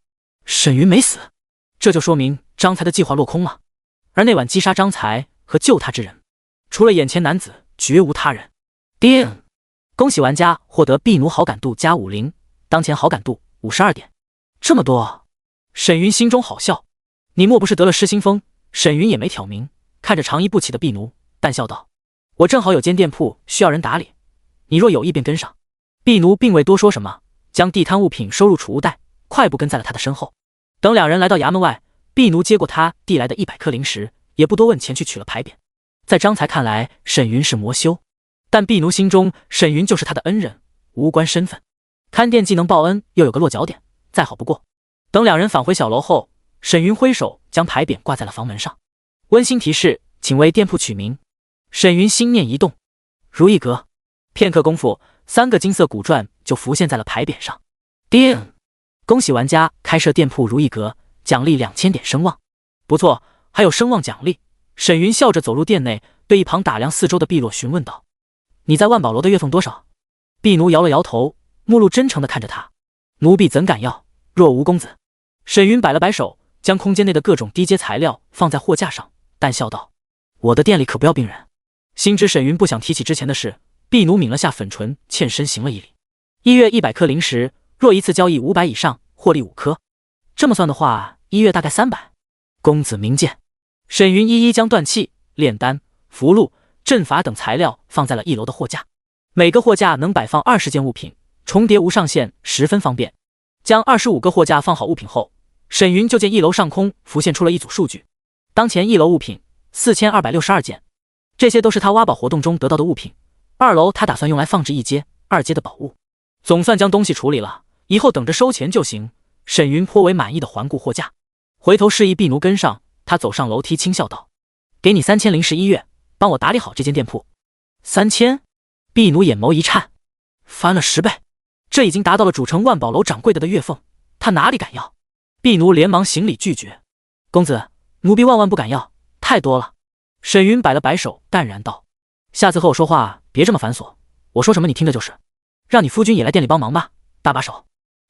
A: 沈云没死，这就说明张才的计划落空了。而那晚击杀张才和救他之人，除了眼前男子，绝无他人。叮！恭喜玩家获得婢奴好感度加50，当前好感度52点。这么多，沈云心中好笑。你莫不是得了失心疯？沈云也没挑明，看着长衣不起的婢奴，淡笑道：我正好有间店铺需要人打理，你若有意便跟上。婢奴并未多说什么，将地摊物品收入储物袋，快步跟在了他的身后。等两人来到衙门外，婢奴接过他递来的100颗灵石，也不多问，前去取了牌匾。在张才看来，沈云是魔修，但婢奴心中沈云就是他的恩人，无关身份。看店既能报恩，又有个落脚点，再好不过。等两人返回小楼后，沈云挥手将牌匾挂在了房门上。温馨提示，请为店铺取名。沈云心念一动，如意阁。片刻功夫，3个金色古篆就浮现在了牌匾上。叮！恭喜玩家开设店铺如意阁，奖励2000点声望。不错，还有声望奖励。沈云笑着走入店内，对一旁打量四周的碧落询问道：你在万宝楼的月俸多少？婢奴摇了摇头，目露真诚地看着他：奴婢怎敢要，若无公子。沈云摆了摆手，将空间内的各种低阶材料放在货架上，淡笑道：我的店里可不要病人。心知沈云不想提起之前的事，婢奴抿了下粉唇，欠身行了一礼。1月100颗灵石，若一次交易500以上，获利5颗。这么算的话，1月大概300。公子明鉴。沈云一一将锻器、炼丹、符箓、阵法等材料放在了1楼的货架，每个货架能摆放20件物品，重叠无上限，十分方便。将25个货架放好物品后，沈云就见1楼上空浮现出了一组数据。当前1楼物品4262件，这些都是他挖宝活动中得到的物品。2楼他打算用来放置1阶、2阶的宝物。总算将东西处理了，以后等着收钱就行。沈云颇为满意的环顾货架，回头示意婢奴跟上。他走上楼梯，轻笑道：给你3000灵石1月，帮我打理好这间店铺。3000？婢奴眼眸一颤，翻了10倍，这已经达到了主城万宝楼掌柜的月俸，他哪里敢要？婢奴连忙行礼拒绝：公子，奴婢万万不敢要，太多了。沈云摆了摆手，淡然道：下次和我说话别这么繁琐，我说什么你听着就是。让你夫君也来店里帮忙吧，搭把手，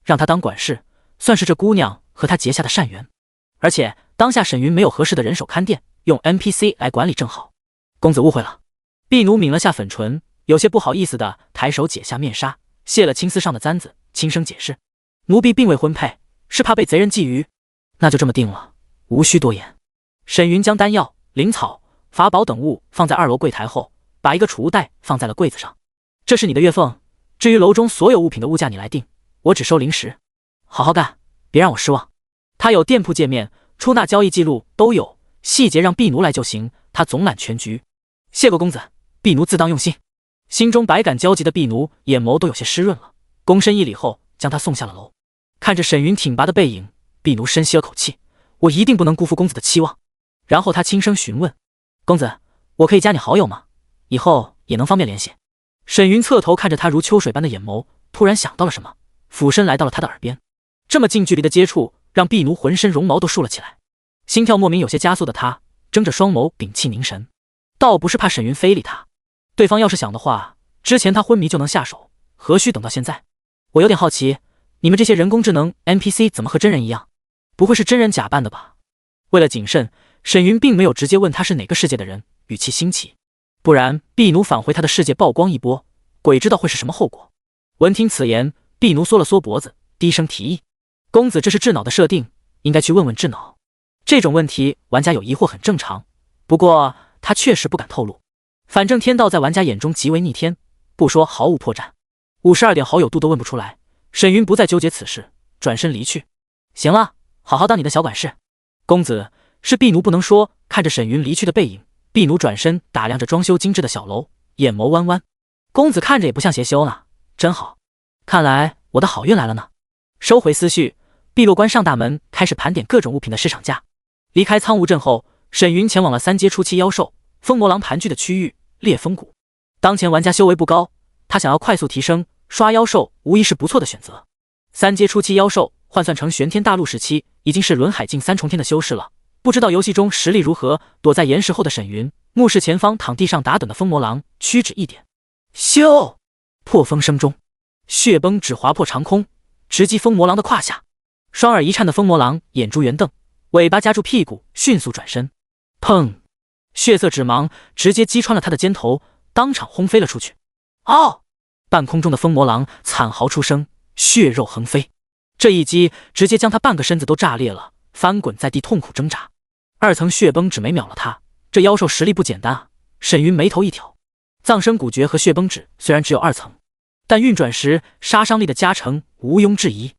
A: 让他当管事，算是这姑娘和他结下的善缘。而且当下沈云没有合适的人手看店，用 NPC 来管理正好。公子误会了。婢奴抿了下粉唇，有些不好意思的抬手解下面纱，卸了青丝上的簪子，轻声解释：奴婢并未婚配，是怕被贼人觊觎。那就这么定了，无需多言。沈云将丹药、灵草、法宝等物放在2楼柜台后，把一个储物袋放在了柜子上。这是你的月俸，至于楼中所有物品的物价你来定，我只收灵石。好好干，别让我失望。他有店铺界面，出纳交易记录都有，细节让婢奴来就行，他总揽全局。谢过公子，婢奴自当用心。心中百感交集的婢奴眼眸都有些湿润了，躬身一礼后将他送下了楼。看着沈云挺拔的背影，婢奴深吸了口气：我一定不能辜负公子的期望。然后他轻声询问：公子，我可以加你好友吗？以后也能方便联系。沈云侧头看着他如秋水般的眼眸，突然想到了什么，俯身来到了他的耳边。这么近距离的接触让婢奴浑身绒毛都竖了起来，心跳莫名有些加速的他睁着双眸屏气凝神，倒不是怕沈云非礼他，对方要是想的话，之前他昏迷就能下手，何须等到现在？我有点好奇，你们这些人工智能 NPC 怎么和真人一样？不会是真人假扮的吧？为了谨慎，沈云并没有直接问他是哪个世界的人，语气新奇，不然婢奴返回他的世界曝光一波，鬼知道会是什么后果。闻听此言，婢奴缩了缩脖子，低声提议：“公子这是智脑的设定，应该去问问智脑。”这种问题玩家有疑惑很正常，不过他确实不敢透露。反正天道在玩家眼中极为逆天，不说毫无破绽，52点好友度都问不出来。沈云不再纠结此事，转身离去。行了，好好当你的小管事。公子，是婢奴不能说。看着沈云离去的背影，婢奴转身打量着装修精致的小楼，眼眸弯弯。公子看着也不像邪修呢，真好。看来我的好运来了呢。收回思绪，碧落关上大门，开始盘点各种物品的市场价。离开苍梧镇后，沈云前往了3阶初期妖兽风魔狼盘踞的区域烈风谷。当前玩家修为不高，他想要快速提升，刷妖兽无疑是不错的选择。3阶初期妖兽换算成玄天大陆时期，已经是轮海境3重天的修士了。不知道游戏中实力如何。躲在岩石后的沈云目视前方躺地上打盹的风魔狼，屈指一点，咻！破风声中，血崩指划破长空，直击风魔狼的胯下。双耳一颤的风魔狼眼珠圆瞪，尾巴夹住屁股，迅速转身。砰！血色指芒直接击穿了他的肩头，当场轰飞了出去。嗷！半空中的风魔狼惨嚎出声，血肉横飞。这一击直接将他半个身子都炸裂了，翻滚在地痛苦挣扎。2层血崩指没秒了他，这妖兽实力不简单啊！沈云眉头一挑，葬身古诀和血崩指虽然只有2层，但运转时杀伤力的加成毋庸置疑。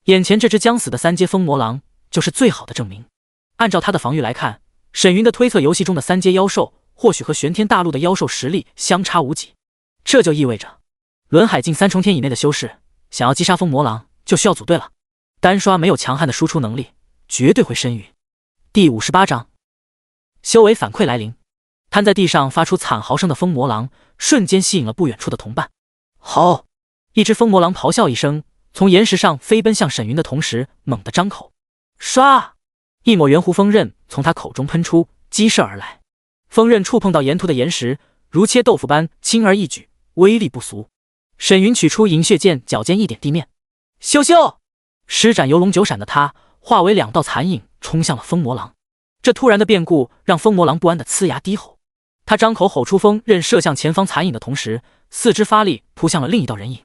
A: 眼前这只将死的3阶风魔狼就是最好的证明。按照他的防御来看，沈云的推测，游戏中的3阶妖兽或许和玄天大陆的妖兽实力相差无几。这就意味着，轮海境3重天以内的修士想要击杀风魔狼，就需要组队了。单刷没有强悍的输出能力，绝对会身陨。第58章，修为反馈来临。瘫在地上发出惨嚎声的风魔狼，瞬间吸引了不远处的同伴。吼！一只风魔狼咆哮一声，从岩石上飞奔向沈云的同时，猛地张口，唰！一抹圆弧锋刃从他口中喷出，激射而来。锋刃触碰到沿途的岩石，如切豆腐般轻而易举，威力不俗。沈云取出银血剑，脚尖一点地面，咻咻！施展游龙九闪的他，化为2道残影冲向了风魔狼。这突然的变故让风魔狼不安的呲牙低吼。他张口吼出锋刃射向前方残影的同时，四肢发力扑向了另一道人影。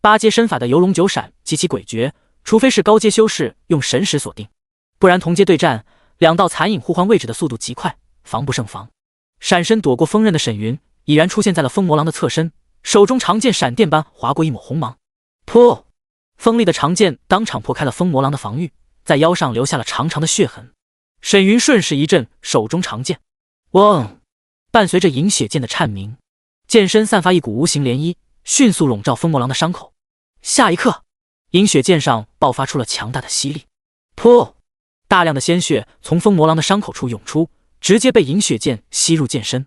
A: 8阶身法的游龙九闪极其诡谲，除非是高阶修士用神识锁定，不然同阶对战，2道残影互换位置的速度极快，防不胜防。闪身躲过锋刃的沈云已然出现在了风魔狼的侧身，手中长剑闪电般划过一抹红芒，噗！锋利的长剑当场破开了风魔狼的防御，在腰上留下了长长的血痕。沈云顺势一震，手中长剑，嗡！伴随着银血剑的颤鸣，剑身散发一股无形涟漪，迅速笼罩风魔狼的伤口。下一刻，银血剑上爆发出了强大的吸力，噗！大量的鲜血从风魔狼的伤口处涌出，直接被银血剑吸入剑身。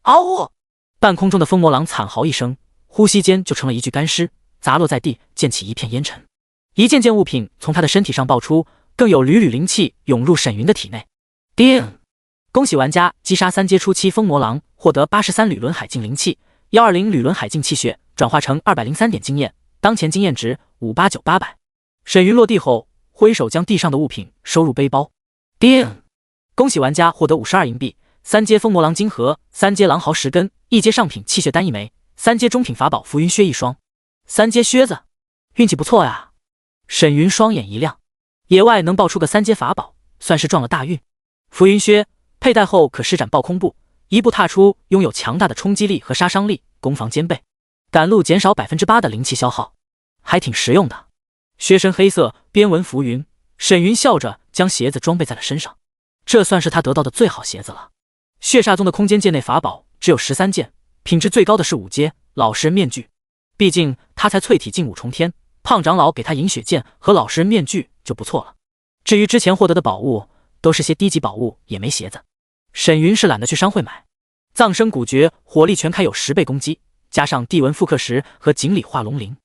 A: 嗷呜！半空中的风魔狼惨嚎一声，呼吸间就成了一具干尸，砸落在地，溅起一片烟尘。一件件物品从他的身体上爆出，更有缕缕灵气涌入沈云的体内。叮！恭喜玩家击杀3阶初期风魔狼，获得83缕轮海境灵气，120缕轮海境气血，转化成203点经验，当前经验值589-800。沈云落地后，挥手将地上的物品收入背包。叮！恭喜玩家获得52银币，3阶风魔狼金盒，3阶狼毫10根，1阶上品气血丹1枚，3阶中品法宝浮云靴1双，3阶靴子，运气不错呀。沈云双眼一亮，野外能爆出个3阶法宝，算是撞了大运。浮云靴佩戴后可施展暴空步，一步踏出，拥有强大的冲击力和杀伤力，攻防兼备。赶路减少8%的灵气消耗，还挺实用的。靴身黑色，边纹浮云。沈云笑着将鞋子装备在了身上，这算是他得到的最好鞋子了。血煞宗的空间界内法宝只有13件，品质最高的是5阶老实人面具。毕竟他才淬体境5重天，胖长老给他银血剑和老实人面具就不错了。至于之前获得的宝物，都是些低级宝物，也没鞋子。沈云是懒得去商会买。葬生古诀火力全开有10倍攻击，加上地纹复刻石和锦鲤化龙鳞，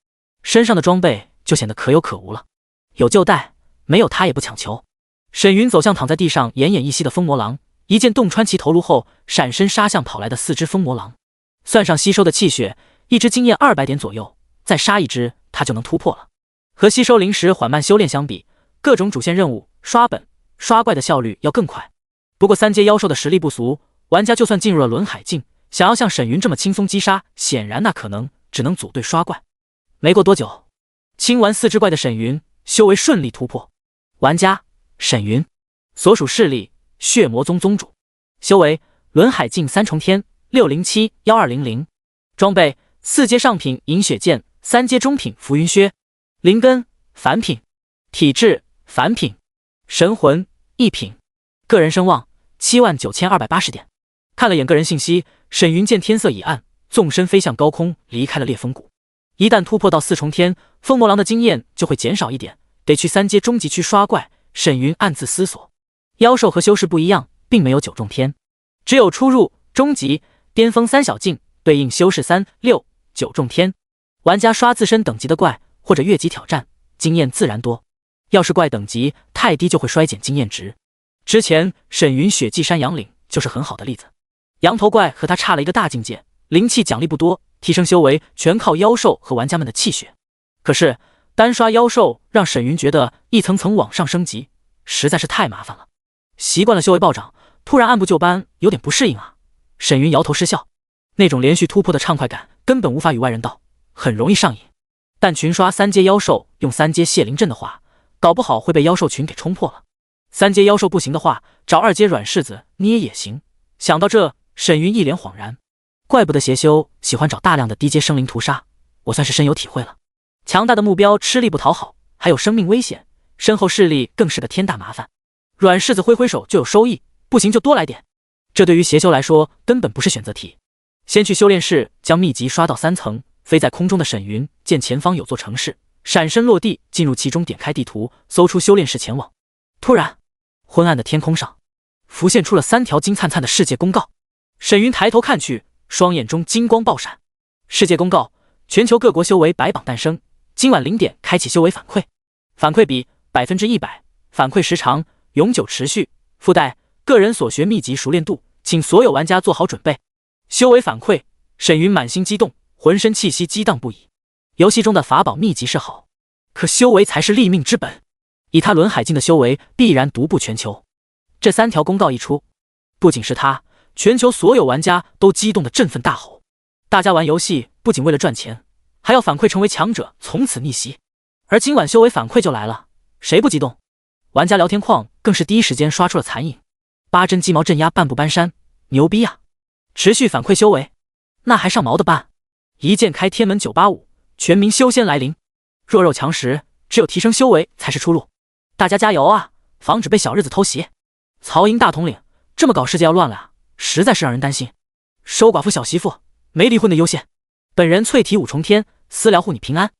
A: 身上的装备就显得可有可无了。有就带，没有他也不强求。沈云走向躺在地上奄奄一息的风魔狼，一剑洞穿其头颅后，闪身杀向跑来的4只风魔狼。算上吸收的气血，一只经验200点左右，再杀一只他就能突破了。和吸收灵石缓慢修炼相比，各种主线任务刷本刷怪的效率要更快。不过3阶妖兽的实力不俗，玩家就算进入了轮海境，想要像沈云这么轻松击杀，显然那可能只能组队刷怪。没过多久，清完4只怪的沈云修为顺利突破。玩家沈云，所属势力血魔宗宗主，修为轮海境3重天6071200，装备4阶上品银血剑，3阶中品浮云靴，灵根凡品，体质凡品，神魂1品，个人声望79280点。看了眼个人信息，沈云见天色已暗，纵身飞向高空，离开了裂风谷。一旦突破到4重天，风魔狼的经验就会减少一点，得去3阶终极区刷怪。沈云暗自思索，妖兽和修士不一样，并没有9重天，只有初入、中级、巅峰3小境，对应修士3、6、9重天。玩家刷自身等级的怪或者越级挑战，经验自然多。要是怪等级太低，就会衰减经验值。之前沈云血祭山羊岭就是很好的例子。羊头怪和他差了一个大境界，灵气奖励不多，提升修为全靠妖兽和玩家们的气血。可是单刷妖兽让沈云觉得一层层往上升级实在是太麻烦了。习惯了修为暴涨，突然按部就班，有点不适应啊。沈云摇头失笑，那种连续突破的畅快感根本无法与外人道，很容易上瘾。但群刷3阶妖兽用3阶血灵阵的话，搞不好会被妖兽群给冲破了。3阶妖兽不行的话，找2阶软柿子捏也行。想到这，沈云一脸恍然，怪不得邪修喜欢找大量的低阶生灵屠杀，我算是深有体会了。强大的目标吃力不讨好，还有生命危险，身后势力更是个天大麻烦。软柿子挥挥手就有收益，不行就多来点。这对于邪修来说根本不是选择题。先去修炼室将秘籍刷到3层，飞在空中的沈云见前方有座城市，闪身落地，进入其中，点开地图，搜出修炼室前往。突然，昏暗的天空上浮现出了3条金灿灿的世界公告。沈云抬头看去，双眼中金光爆闪。世界公告：全球各国修为白榜诞生，今晚0点开启修为反馈，反馈比100%，反馈时长永久持续，附带个人所学秘籍熟练度，请所有玩家做好准备。修为反馈，沈云满心激动，浑身气息激荡不已。游戏中的法宝秘籍是好，可修为才是立命之本，以他轮海境的修为，必然独步全球。这3条公告一出，不仅是他，全球所有玩家都激动的振奋大吼。大家玩游戏不仅为了赚钱，还要反馈成为强者，从此逆袭。而今晚修为反馈就来了，谁不激动？玩家聊天框更是第一时间刷出了残影：8针鸡毛镇压半步搬山，牛逼啊！持续反馈修为，那还上毛的办？一键开天门985，全民修仙来临。弱肉强食，只有提升修为才是出路。大家加油啊，防止被小日子偷袭。曹营大统领，这么搞世界要乱了啊，实在是让人担心。收寡妇小媳妇，没离婚的优先。本人淬体5重天，私聊护你平安。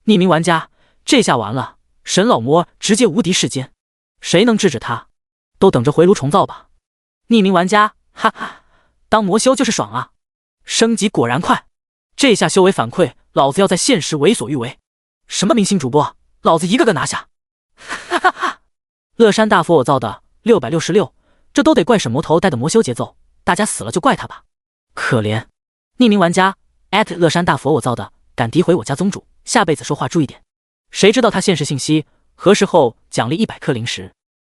A: 匿名玩家，这下完了，神老魔直接无敌世间，谁能制止他？都等着回炉重造吧。匿名玩家，哈哈，当魔修就是爽啊！升级果然快，这下修为反馈，老子要在现实为所欲为。什么明星主播，老子一个个拿下！哈哈哈！乐山大佛我造的666，这都得怪沈魔头带的魔修节奏，大家死了就怪他吧。可怜。匿名玩家乐山大佛我造的，敢诋毁我家宗主，下辈子说话注意点。谁知道他现实信息，何时后奖励100颗灵石？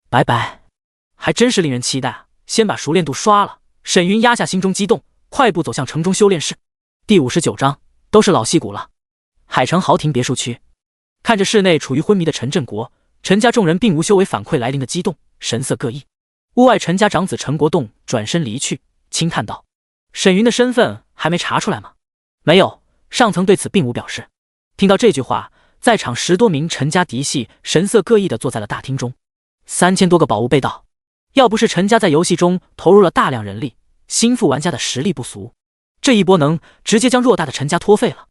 A: 拜拜。还真是令人期待啊！先把熟练度刷了。沈云压下心中激动，快步走向城中修炼室。第59章都是老戏骨了。海城豪庭别墅区，看着室内处于昏迷的陈振国，陈家众人并无修为反馈来临的激动，神色各异。屋外陈家长子陈国栋转身离去，轻叹道：沈云的身份还没查出来吗？没有，上层对此并无表示。听到这句话，在场10多名陈家嫡系神色各异地坐在了大厅中。3000多个宝物被盗，要不是陈家在游戏中投入了大量人力，心腹玩家的实力不俗，这一波能直接将偌大的陈家拖废了。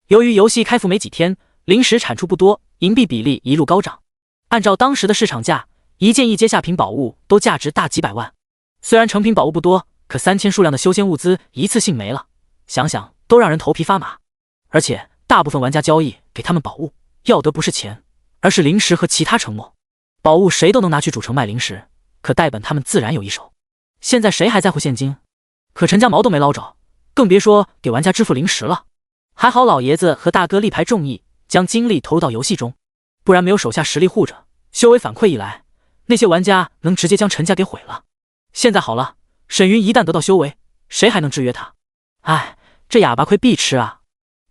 A: 由于游戏开服没几天，灵石产出不多，银币比例一路高涨。按照当时的市场价，一件1阶下品宝物都价值大几百万。虽然成品宝物不多，可3000数量的修仙物资一次性没了，想想都让人头皮发麻。而且大部分玩家交易给他们宝物，要的不是钱，而是灵石和其他承诺。宝物谁都能拿去主城卖灵石，可代本他们自然有一手。现在谁还在乎现金？可陈家毛都没捞着，更别说给玩家支付灵石了。还好老爷子和大哥力排众议，将精力投入到游戏中，不然没有手下实力护着，修为反馈一来，那些玩家能直接将陈家给毁了。现在好了，沈云一旦得到修为，谁还能制约他？哎，这哑巴亏必吃啊！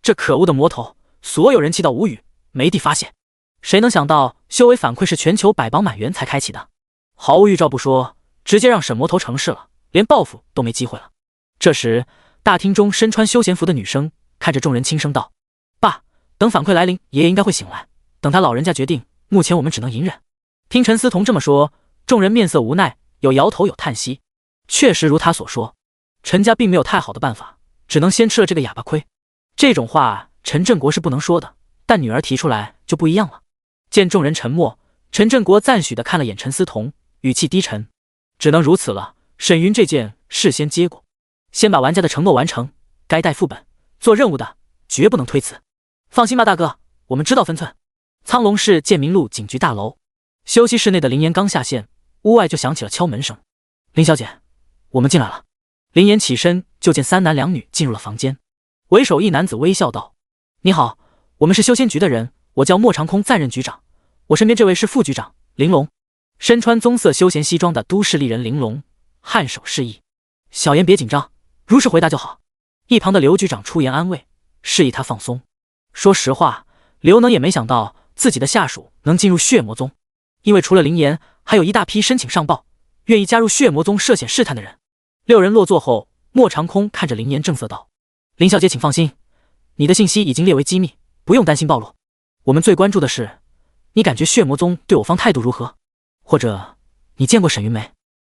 A: 这可恶的魔头，所有人气到无语，没地发泄。谁能想到修为反馈是全球百榜满员才开启的，毫无预兆不说，直接让沈魔头成事了，连报复都没机会了。这时，大厅中身穿休闲服的女生看着众人轻声道：“爸，等反馈来临，爷爷应该会醒来。等他老人家决定，目前我们只能隐忍。”听陈思彤这么说，众人面色无奈，有摇头有叹息。确实如他所说，陈家并没有太好的办法，只能先吃了这个哑巴亏。这种话陈振国是不能说的，但女儿提出来就不一样了。见众人沉默，陈振国赞许地看了眼陈思彤，语气低沉：“只能如此了。沈云这件事先接过，先把玩家的承诺完成，该带副本做任务的绝不能推辞。放心吧，大哥，我们知道分寸。”苍龙市建明路警局大楼休息室内的林岩刚下线，屋外就响起了敲门声。“林小姐，我们进来了。”林岩起身，就见三男两女进入了房间。为首一男子微笑道：“你好，我们是修仙局的人，我叫莫长空，暂任局长。我身边这位是副局长玲珑。”身穿棕色休闲西装的都市丽人玲珑颔首示意：“小妍别紧张，如实回答就好。”一旁的刘局长出言安慰，示意他放松。说实话，刘能也没想到自己的下属能进入血魔宗，因为除了林岩，还有一大批申请上报愿意加入血魔宗涉险试探的人。六人落座后，莫长空看着林岩正色道：“林小姐请放心，你的信息已经列为机密，不用担心暴露。我们最关注的是，你感觉血魔宗对我方态度如何？或者你见过沈云没？”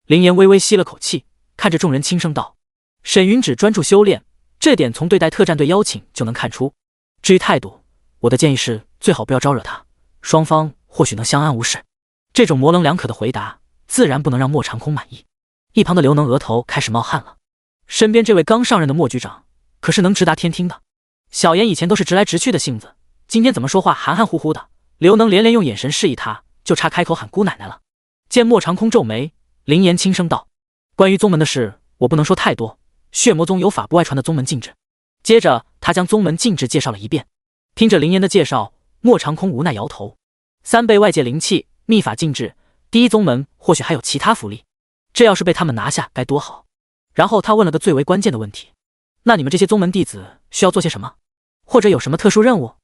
A: 林岩微微吸了口气，看着众人轻声道：“沈云只专注修炼，这点从对待特战队邀请就能看出。至于态度，我的建议是最好不要招惹他，双方或许能相安无事。”这种模棱两可的回答自然不能让莫长空满意。一旁的刘能额头开始冒汗了，身边这位刚上任的莫局长可是能直达天听的。小妍以前都是直来直去的性子，今天怎么说话含含糊糊的？刘能连连用眼神示意他，就差开口喊姑奶奶了。见莫长空皱眉，林岩轻声道：“关于宗门的事，我不能说太多，血魔宗有法不外传的宗门禁制。”接着他将宗门禁制介绍了一遍。听着林岩的介绍，莫长空无奈摇头：“3倍外界灵气，秘法禁制，第一宗门或许还有其他福利，这要是被他们拿下该多好。”然后他问了个最为关键的问题：“那你们这些宗门弟子需要做些什么？或者有什么特殊任务？”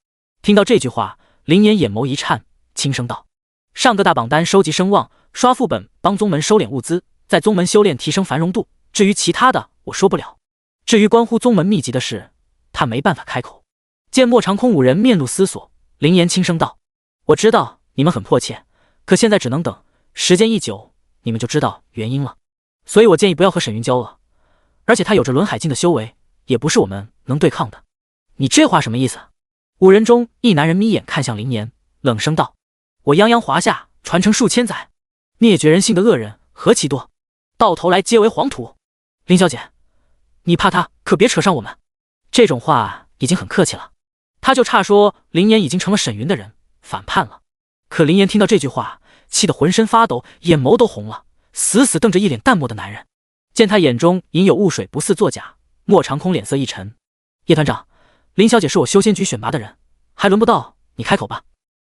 A: 听到这句话，林岩眼眸一颤，轻声道：“上个大榜单收集声望，刷副本帮宗门收敛物资，在宗门修炼提升繁荣度，至于其他的我说不了。至于关乎宗门秘籍的事，他没办法开口。”见莫长空五人面露思索，林岩轻声道：“我知道你们很迫切，可现在只能等，时间一久，你们就知道原因了。所以我建议不要和沈云交恶，而且他有着轮海境的修为，也不是我们能对抗的。”“你这话什么意思？”五人中一男人眯眼看向林岩，冷声道：“我泱泱华夏传承数千载，灭绝人性的恶人何其多，到头来皆为黄土。林小姐，你怕他可别扯上我们。”这种话已经很客气了，他就差说林岩已经成了沈云的人，反叛了。可林岩听到这句话，气得浑身发抖，眼眸都红了，死死瞪着一脸淡漠的男人。见他眼中隐有雾水，不似作假，莫长空脸色一沉：“叶团长，林小姐是我修仙局选拔的人，还轮不到你开口吧？”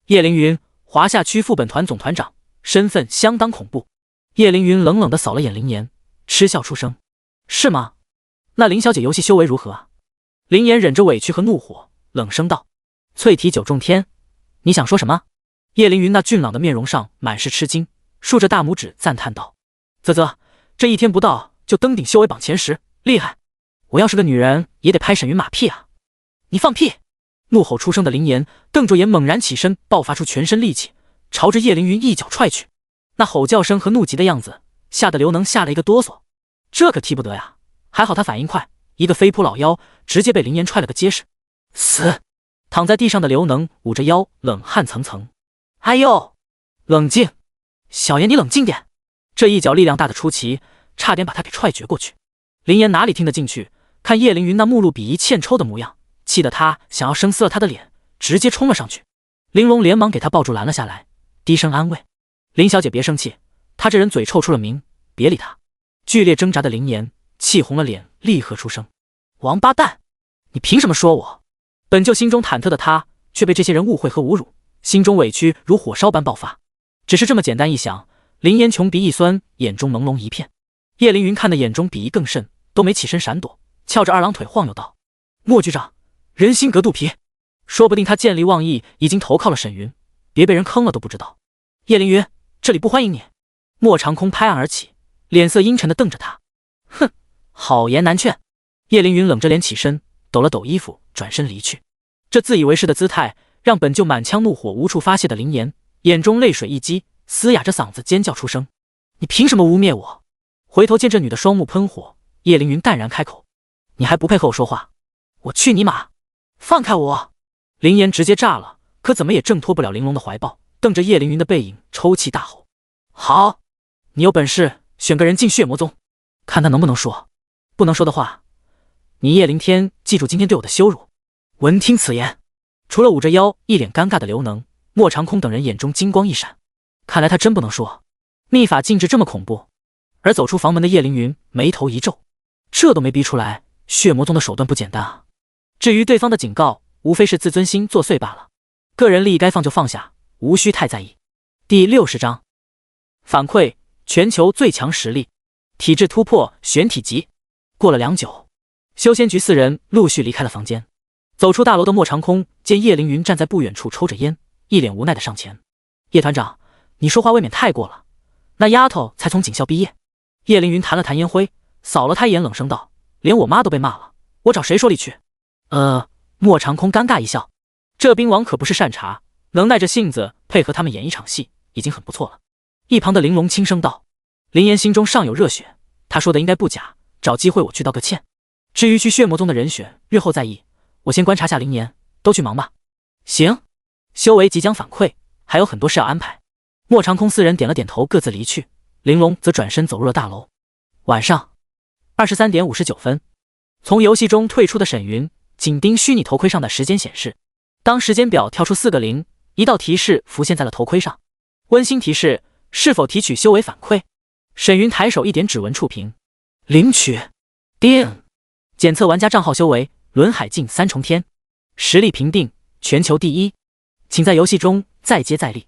A: 叶凌云，华夏区副本团总团长，身份相当恐怖。叶凌云冷冷地扫了眼林岩，嗤笑出声：“是吗？那林小姐游戏修为如何啊？”林岩忍着委屈和怒火，冷声道：“淬体9重天，你想说什么？”叶凌云那俊朗的面容上满是吃惊，竖着大拇指赞叹道：“啧啧，这一天不到就登顶修为榜前10，厉害！我要是个女人，也得拍沈云马屁啊！”“你放屁！”怒吼出声的林岩瞪着眼，猛然起身，爆发出全身力气，朝着叶凌云一脚踹去。那吼叫声和怒极的样子，吓得刘能吓了一个哆嗦。这可踢不得呀！还好他反应快，一个飞扑老腰，直接被林岩踹了个结实。死！躺在地上的刘能捂着腰，冷汗涔涔。“哎呦，冷静！小妍，你冷静点！”这一脚力量大的出奇，差点把他给踹绝过去。林岩哪里听得进去，看叶凌云那目露鄙夷欠抽的模样，气得他想要生撕了他的脸，直接冲了上去。玲珑连忙给他抱住拦了下来，低声安慰：“林小姐别生气，他这人嘴臭出了名，别理他。”剧烈挣扎的林岩气红了脸，厉喝出声：“王八蛋，你凭什么说我？”本就心中忐忑的他，却被这些人误会和侮辱，心中委屈如火烧般爆发。只是这么简单一想，林岩穷鼻一酸，眼中朦胧一片。叶凌云看得眼中鄙夷更甚，都没起身闪躲，翘着二郎腿晃悠道：“莫局长，人心隔肚皮。”说不定他见利忘义，已经投靠了沈云，别被人坑了都不知道。叶凌云，这里不欢迎你。莫长空拍案而起，脸色阴沉地瞪着他。哼，好言难劝。叶凌云冷着脸起身，抖了抖衣服，转身离去。这自以为是的姿态，让本就满腔怒火无处发泄的林岩眼中泪水一激，嘶哑着嗓子尖叫出声：“你凭什么污蔑我？”回头见这女的双目喷火，叶凌云淡然开口：“你还不配和我说话？我去你妈！放开我！”林岩直接炸了，可怎么也挣脱不了玲珑的怀抱，瞪着叶凌云的背影抽泣大吼：“好，你有本事选个人进血魔宗，看他能不能说。不能说的话，你叶凌天记住今天对我的羞辱。”闻听此言，除了捂着腰一脸尴尬的刘能、莫长空等人眼中金光一闪，看来他真不能说。秘法禁制这么恐怖。而走出房门的叶凌云眉头一皱，这都没逼出来，血魔宗的手段不简单啊。至于对方的警告，无非是自尊心作祟罢了，个人利益该放就放下，无需太在意。第60章反馈全球最强实力，体质突破玄体级。过了良久，修仙局4人陆续离开了房间。走出大楼的莫长空见叶凌云站在不远处抽着烟，一脸无奈的上前：“叶团长，你说话未免太过了，那丫头才从警校毕业。”叶凌云弹了弹烟灰，扫了他一眼，冷声道：“连我妈都被骂了，我找谁说理去？”莫长空尴尬一笑，这兵王可不是善茬，能耐着性子配合他们演一场戏，已经很不错了。一旁的玲珑轻声道：“林岩心中尚有热血，他说的应该不假，找机会我去道个歉。至于去血魔宗的人选，日后再议。我先观察下林岩，都去忙吧。”“行。”修为即将反馈，还有很多事要安排。莫长空4人点了点头，各自离去。玲珑则转身走入了大楼。晚上23点59分，从游戏中退出的沈云紧盯虚拟头盔上的时间显示，当时间表跳出4个0，一道提示浮现在了头盔上。温馨提示：是否提取修为反馈？沈云抬手一点指纹触屏，领取。叮！检测玩家账号修为：轮海境3重天，实力评定全球第1，请在游戏中再接再厉。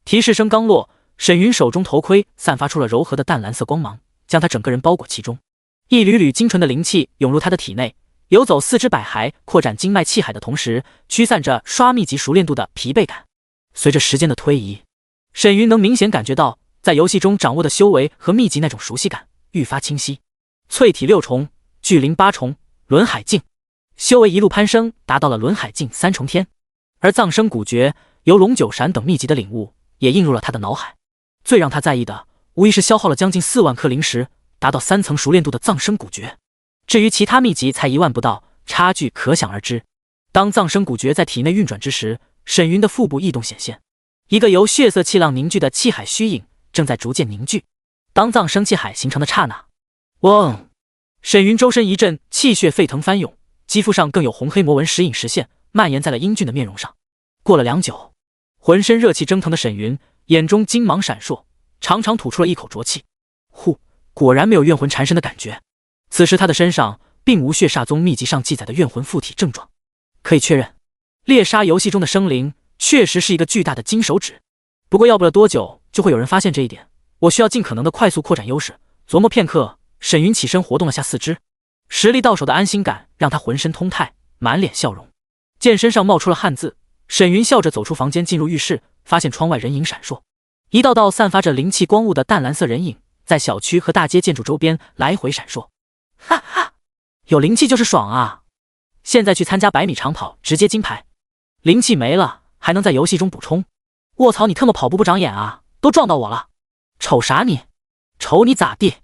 A: 提示声刚落，沈云手中头盔散发出了柔和的淡蓝色光芒，将他整个人包裹其中。一缕缕精纯的灵气涌入他的体内，游走4肢百骸，扩展经脉气海的同时，驱散着刷秘籍熟练度的疲惫感。随着时间的推移，沈云能明显感觉到在游戏中掌握的修为和秘籍那种熟悉感愈发清晰。淬体6重，聚灵8重，轮海境，修为一路攀升，达到了轮海境3重天。而藏生古诀、游龙九闪等秘籍的领悟也映入了他的脑海。最让他在意的，无疑是消耗了将近4万颗灵石，达到3层熟练度的藏生古诀。至于其他秘籍才1万不到，差距可想而知。当藏生古诀在体内运转之时，沈云的腹部异动显现，一个由血色气浪凝聚的气海虚影正在逐渐凝聚。当藏生气海形成的刹那，嗡！沈云周身一阵气血沸腾翻涌，肌肤上更有红黑魔纹时隐时现，蔓延在了英俊的面容上。过了良久，浑身热气蒸腾的沈云眼中金芒闪烁，长长吐出了一口浊气。呼，果然没有怨魂缠身的感觉。此时他的身上并无血煞宗秘籍上记载的怨魂附体症状，可以确认，猎杀游戏中的生灵确实是一个巨大的金手指。不过要不了多久就会有人发现这一点，我需要尽可能的快速扩展优势。琢磨片刻，沈云起身活动了下4肢，实力到手的安心感让他浑身通泰，满脸笑容。见身上冒出了汗渍，沈云笑着走出房间，进入浴室，发现窗外人影闪烁，一道道散发着灵气光雾的淡蓝色人影在小区和大街建筑周边来回闪烁。哈哈，有灵气就是爽啊！现在去参加100米长跑，直接金牌。灵气没了，还能在游戏中补充。卧槽，你特么跑步不长眼啊！都撞到我了，瞅啥你？瞅你咋地？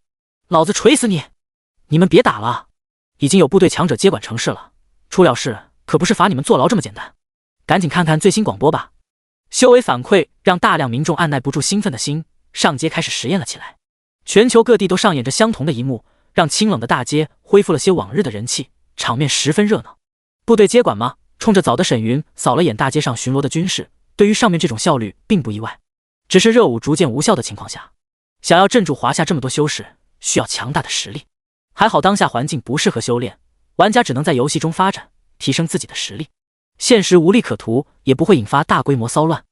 A: 老子锤死你！你们别打了，已经有部队强者接管城市了，出了事可不是罚你们坐牢这么简单。赶紧看看最新广播吧。修为反馈让大量民众按耐不住兴奋的心，上街开始实验了起来。全球各地都上演着相同的一幕，让清冷的大街恢复了些往日的人气，场面十分热闹。部队接管吗？冲着早的沈云扫了眼大街上巡逻的军士，对于上面这种效率并不意外。只是热舞逐渐无效的情况下，想要镇住华夏这么多修士，需要强大的实力。还好当下环境不适合修炼，玩家只能在游戏中发展，提升自己的实力。现实无利可图，也不会引发大规模骚乱。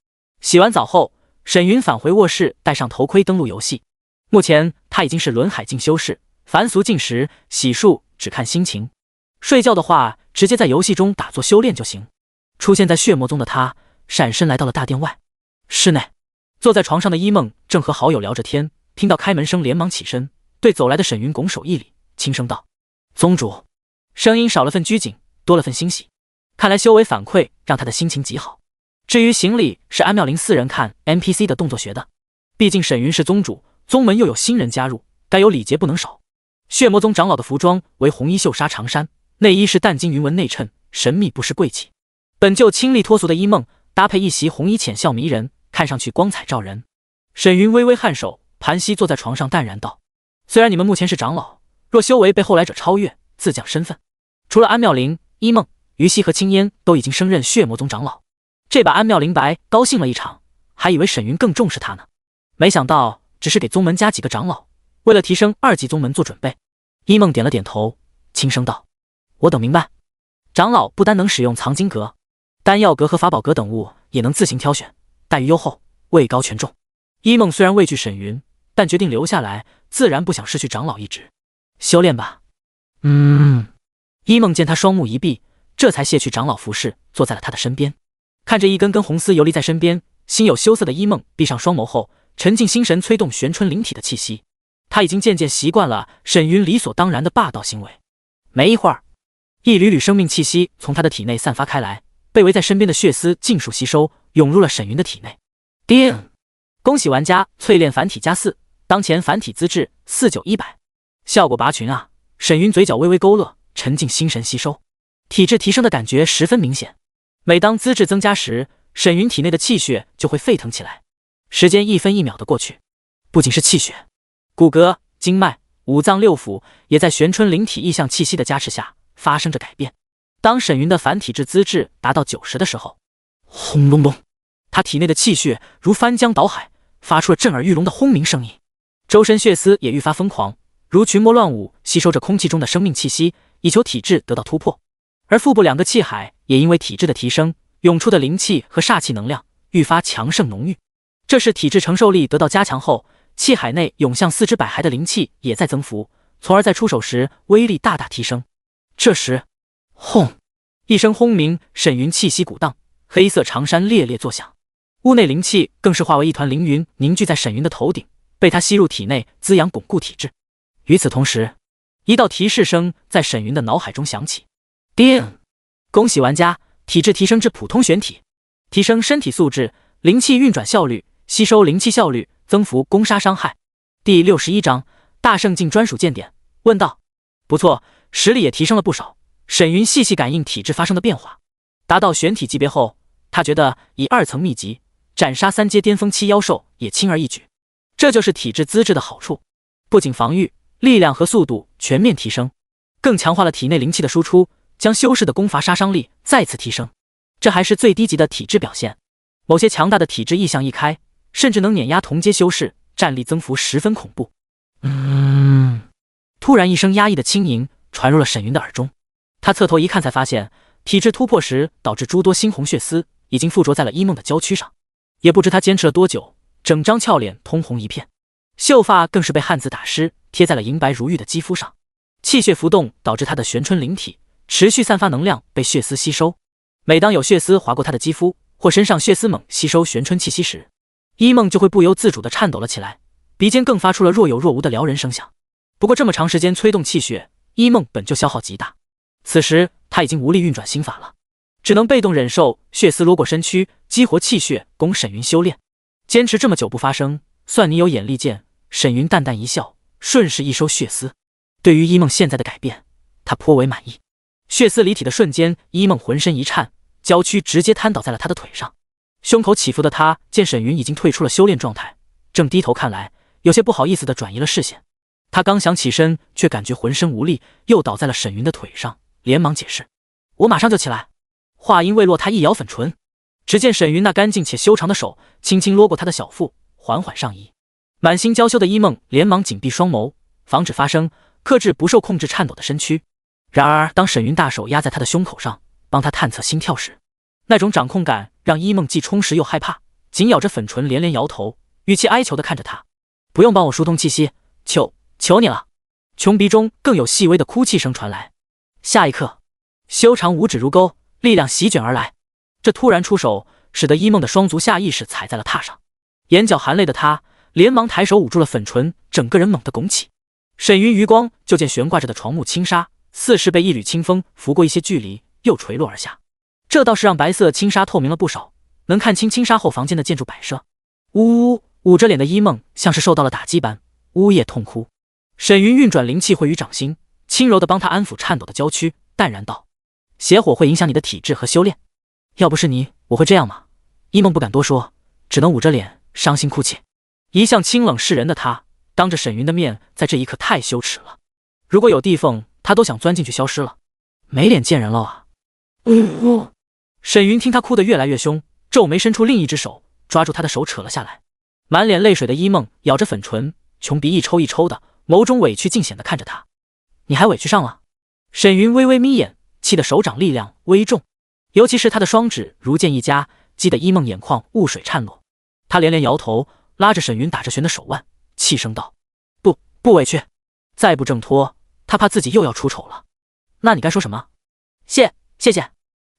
A: 洗完澡后，沈云返回卧室，戴上头盔登录游戏。目前他已经是轮海境修士，凡俗禁食，洗漱只看心情。睡觉的话，直接在游戏中打坐修炼就行。出现在血魔宗的他闪身来到了大殿外。室内，坐在床上的一梦正和好友聊着天，听到开门声连忙起身，对走来的沈云拱手一礼，轻声道：“宗主。”声音少了份拘谨，多了份欣喜。看来修为反馈让他的心情极好。至于行礼，是安妙龄4人看 NPC 的动作学的。毕竟沈云是宗主，宗门又有新人加入，该有礼节不能少。血魔宗长老的服装为红衣绣纱长衫，内衣是淡金云纹内衬，神秘不失贵气。本就清丽脱俗的一梦，搭配一袭红衣浅笑迷人，看上去光彩照人。沈云微微颔首，盘膝坐在床上，淡然道：“虽然你们目前是长老，若修为被后来者超越，自降身份。除了安妙龄、一梦、于西和青烟都已经升任血魔宗长老。”这把安妙龄白高兴了一场，还以为沈云更重视他呢，没想到只是给宗门加几个长老，为了提升2级宗门做准备。一梦点了点头，轻声道：“我等明白。长老不单能使用藏经阁，丹药阁和法宝阁等物也能自行挑选，待遇优厚，位高权重。”一梦虽然畏惧沈云，但决定留下来，自然不想失去长老一职。修炼吧。一梦见他双目一闭，这才卸去长老服饰，坐在了他的身边。看着一根根红丝游离在身边，心有羞涩的一梦闭上双眸后，沉浸心神，催动玄春灵体的气息。他已经渐渐习惯了沈云理所当然的霸道行为。没一会儿，一缕缕生命气息从他的体内散发开来，被围在身边的血丝尽数吸收，涌入了沈云的体内。叮！恭喜玩家淬炼凡体+4，当前凡体资质49100，效果拔群啊！沈云嘴角微微勾勒，沉浸心神吸收，体质提升的感觉十分明显。每当资质增加时，沈云体内的气血就会沸腾起来。时间一分一秒的过去，不仅是气血，骨骼、经脉、五脏六腑也在玄春灵体意象气息的加持下发生着改变。当沈云的凡体质资质达到90的时候，轰隆隆，他体内的气血如翻江倒海，发出了震耳欲聋的轰鸣声音。周身血丝也愈发疯狂，如群魔乱舞，吸收着空气中的生命气息，以求体质得到突破。而腹部2个气海也因为体质的提升，涌出的灵气和煞气能量愈发强盛浓郁。这是体质承受力得到加强后，气海内涌向4肢百骸的灵气也在增幅，从而在出手时威力大大提升。这时，轰！一声轰鸣，沈云气息鼓荡，黑色长衫猎猎作响，屋内灵气更是化为一团凌云，凝聚在沈云的头顶，被他吸入体内，滋养巩固体质。与此同时，一道提示声在沈云的脑海中响起：叮！恭喜玩家体质提升至普通玄体，提升身体素质、灵气运转效率、吸收灵气效率，增幅攻杀伤害。第61章大圣境专属见点。问道：不错，实力也提升了不少。沈云细细感应体质发生的变化，达到玄体级别后，他觉得以2层秘籍斩杀3阶巅峰期妖兽也轻而易举。这就是体质资质的好处，不仅防御、力量和速度全面提升，更强化了体内灵气的输出，将修士的攻伐杀伤力再次提升。这还是最低级的体质表现，某些强大的体质意象一开，甚至能碾压同阶修士，战力增幅十分恐怖。突然一声压抑的轻吟传入了沈云的耳中，他侧头一看，才发现体质突破时导致诸多猩红血丝已经附着在了一梦的娇躯上，也不知他坚持了多久，整张俏脸通红一片，秀发更是被汗渍打湿，贴在了银白如玉的肌肤上。气血浮动导致他的玄春灵体持续散发能量，被血丝吸收。每当有血丝划过他的肌肤，或身上血丝猛吸收玄春气息时，一梦就会不由自主地颤抖了起来，鼻尖更发出了若有若无的撩人声响。不过这么长时间催动气血，一梦本就消耗极大，此时他已经无力运转心法了，只能被动忍受血丝掠过身躯，激活气血供沈云修炼。坚持这么久不发生，算你有眼力见。沈云淡淡一笑，顺势一收血丝。对于一梦现在的改变，他颇为满意。血丝离体的瞬间，一梦浑身一颤，娇躯直接瘫倒在了他的腿上。胸口起伏的他见沈云已经退出了修炼状态，正低头看来，有些不好意思地转移了视线。他刚想起身，却感觉浑身无力，又倒在了沈云的腿上，连忙解释：我马上就起来。话音未落，他一咬粉唇，只见沈云那干净且修长的手轻轻掠过他的小腹，缓缓上移。满心娇羞的一梦连忙紧闭双眸，防止发生，克制不受控制颤抖的身躯。然而当沈云大手压在他的胸口上，帮他探测心跳时，那种掌控感让一梦既充实又害怕，紧咬着粉唇连连摇头，语气哀求地看着他：不用帮我疏通气息，求你了。穷鼻中更有细微的哭泣声传来。下一刻，修长五指如钩，力量席卷而来，这突然出手，使得一梦的双足下意识踩在了榻上，眼角含泪的他连忙抬手捂住了粉唇，整个人猛地拱起。沈云余光就见悬挂着的床木轻纱，似是被一缕清风拂过一些距离，又垂落而下。这倒是让白色轻纱透明了不少，能看清轻纱后房间的建筑摆设。呜呜，捂着脸的一梦像是受到了打击般呜咽痛哭。沈云运转灵气汇于掌心，轻柔地帮他安抚颤抖的娇躯，淡然道：邪火会影响你的体质和修炼，要不是你，我会这样吗？一梦不敢多说，只能捂着脸伤心哭泣。一向清冷世人的他，当着沈云的面，在这一刻太羞耻了。如果有地缝，他都想钻进去消失了。没脸见人了啊！沈云听他哭得越来越凶，皱眉伸出另一只手，抓住他的手扯了下来。满脸泪水的一梦咬着粉唇，穷鼻一抽一抽的，眸中委屈尽显地看着他。你还委屈上了？沈云微微眯眼，气得手掌力量微重，尤其是他的双指如剑一夹，激得一梦眼眶雾水颤落。他连连摇头，拉着沈云打着旋的手腕，气声道：不委屈，再不挣脱，他怕自己又要出丑了。那你该说什么？谢谢，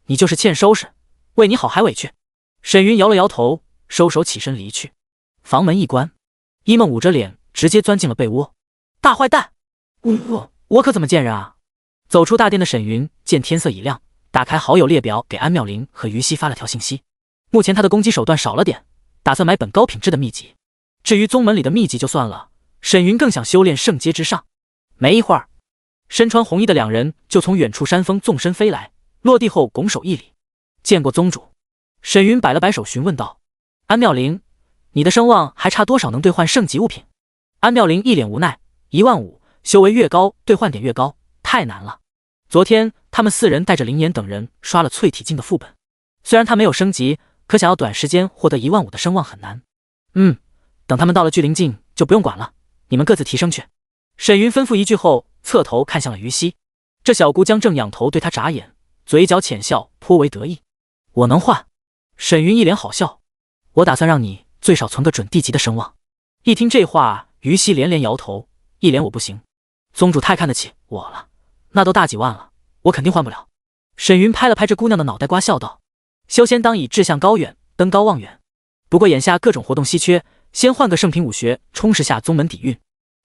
A: 你就是欠收拾，为你好还委屈。沈云摇了摇头，收手起身离去。房门一关，一梦捂着脸直接钻进了被窝。大坏蛋！我可怎么见人啊？走出大殿的沈云见天色已亮，打开好友列表给安妙玲和于西发了条信息。目前他的攻击手段少了点，打算买本高品质的秘籍。至于宗门里的秘籍就算了，沈云更想修炼圣阶之上。没一会儿，身穿红衣的两人就从远处山峰纵身飞来，落地后拱手一礼：见过宗主。沈云摆了摆手询问道：安妙玲，你的声望还差多少能兑换圣级物品？安妙玲一脸无奈：15000，修为越高兑换点越高，太难了。昨天他们4人带着林岩等人刷了淬体境的副本，虽然他没有升级，可想要短时间获得15000的声望很难。等他们到了聚灵境就不用管了，你们各自提升去。沈云吩咐一句后，侧头看向了于西。这小姑将正仰头对他眨眼，嘴角浅笑，颇为得意。我能换？沈云一脸好笑，我打算让你最少存个准地级的声望。一听这话，于西连连摇头，一脸我不行，宗主太看得起我了，那都大几万了，我肯定换不了。沈云拍了拍这姑娘的脑袋瓜笑道：修仙当以志向高远，登高望远，不过眼下各种活动稀缺，先换个圣品武学充实下宗门底蕴。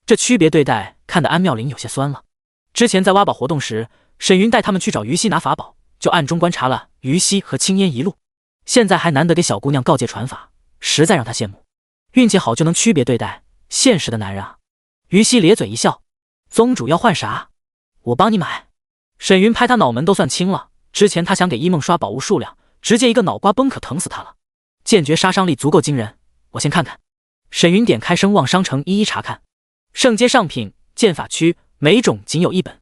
A: 这区别对待看得安妙玲有些酸了。之前在挖宝活动时，沈云带他们去找于西拿法宝，就暗中观察了于西和青烟一路，现在还难得给小姑娘告诫传法，实在让她羡慕。运气好就能区别对待，现实的男人啊。于西咧嘴一笑：宗主要换啥？我帮你买。沈云拍他脑门都算清了，之前他想给一梦刷宝物数量，直接一个脑瓜崩可疼死他了。剑诀杀伤力足够惊人，我先看看。沈云点开声望商城一一查看。圣阶上品，剑法区每种仅有1本，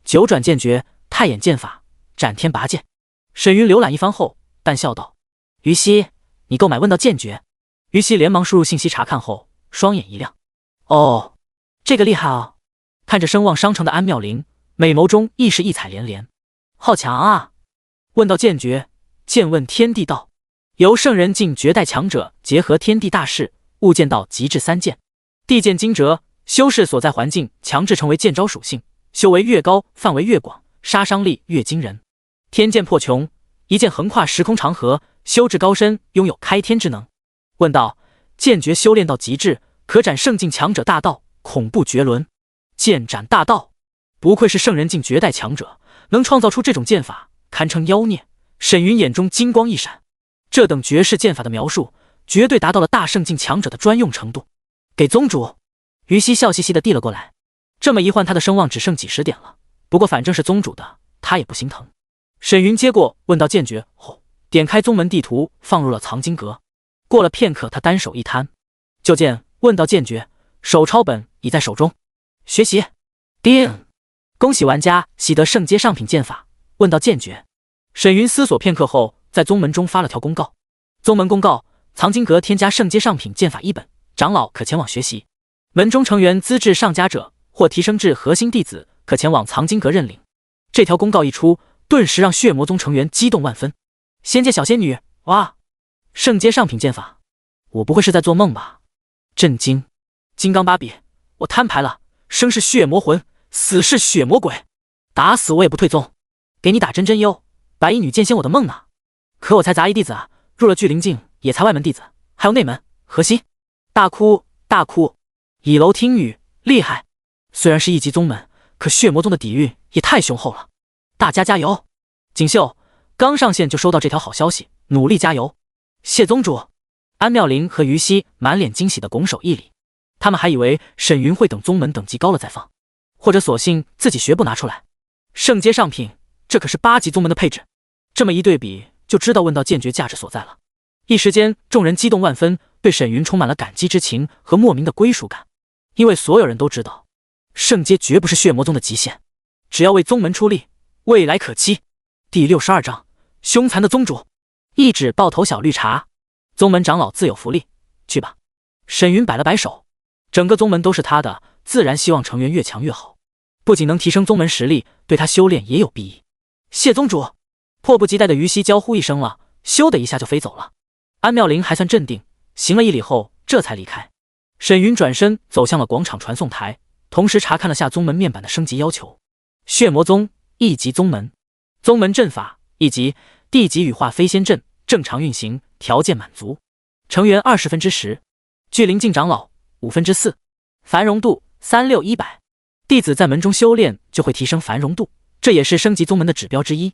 A: 九转剑诀、太眼剑法、斩天拔剑。沈云浏览一番后，淡笑道：于西，你购买问道剑诀。于西连忙输入信息查看后，双眼一亮：哦，这个厉害哦。看着声望商城的安妙玲，美眸中亦是异彩连连。好强啊！问道剑诀，剑问天地道，由圣人境绝代强者结合天地大势，悟剑道极致3剑。地剑惊蛰，修士所在环境强制成为剑招属性，修为越高，范围越广，杀伤力越惊人。天剑破穹，一剑横跨时空长河，修至高深，拥有开天之能。问道剑诀修炼到极致，可斩圣境强者大道，恐怖绝伦。剑斩大道，不愧是圣人境绝代强者，能创造出这种剑法，堪称妖孽。沈云眼中金光一闪，这等绝世剑法的描述，绝对达到了大圣境强者的专用程度。给宗主。于西笑嘻嘻地递了过来，这么一换，他的声望只剩几十点了，不过反正是宗主的，他也不心疼。沈云接过问道剑诀后，点开宗门地图，放入了藏经阁。过了片刻，他单手一摊，就见问道剑诀手抄本已在手中。学习。叮！恭喜玩家习得圣阶上品剑法，问道剑诀。沈云思索片刻后，在宗门中发了条公告：宗门公告，藏经阁添加圣阶上品剑法1本，长老可前往学习。门中成员资质上佳者，或提升至核心弟子，可前往藏经阁认领。这条公告一出，顿时让血魔宗成员激动万分。仙界小仙女，哇！圣阶上品剑法，我不会是在做梦吧？震惊！金刚芭比，我摊牌了，生是血魔魂，死是血魔鬼，打死我也不退宗。给你打针针哟，白衣女剑仙我的梦呢。可我才杂役弟子啊，入了聚灵境也才外门弟子，还有内门，何惜？大哭大哭！倚楼听雨，厉害！虽然是一级宗门，可血魔宗的底蕴也太雄厚了。大家加油！锦绣刚上线就收到这条好消息，努力加油！谢宗主！安妙龄和于西满脸惊喜的拱手一礼，他们还以为沈云会等宗门等级高了再放，或者索性自己学步拿出来。圣阶上品，这可是8级宗门的配置，这么一对比，就知道问道剑诀价值所在了。一时间，众人激动万分，对沈云充满了感激之情和莫名的归属感，因为所有人都知道，圣阶绝不是血魔宗的极限，只要为宗门出力，未来可期。第62章，凶残的宗主。一指爆头小绿茶，宗门长老自有福利，去吧。沈云摆了摆手，整个宗门都是他的，自然希望成员越强越好，不仅能提升宗门实力，对他修炼也有裨益。谢宗主！迫不及待的于西交呼一声了，咻的一下就飞走了。安妙龄还算镇定，行了一礼后这才离开。沈云转身走向了广场传送台，同时查看了下宗门面板的升级要求。血魔宗1级宗门，宗门阵法1级，地级羽化飞仙阵正常运行，条件满足，成员10%，聚灵境长老4%，繁荣度36100，弟子在门中修炼就会提升繁荣度，这也是升级宗门的指标之一。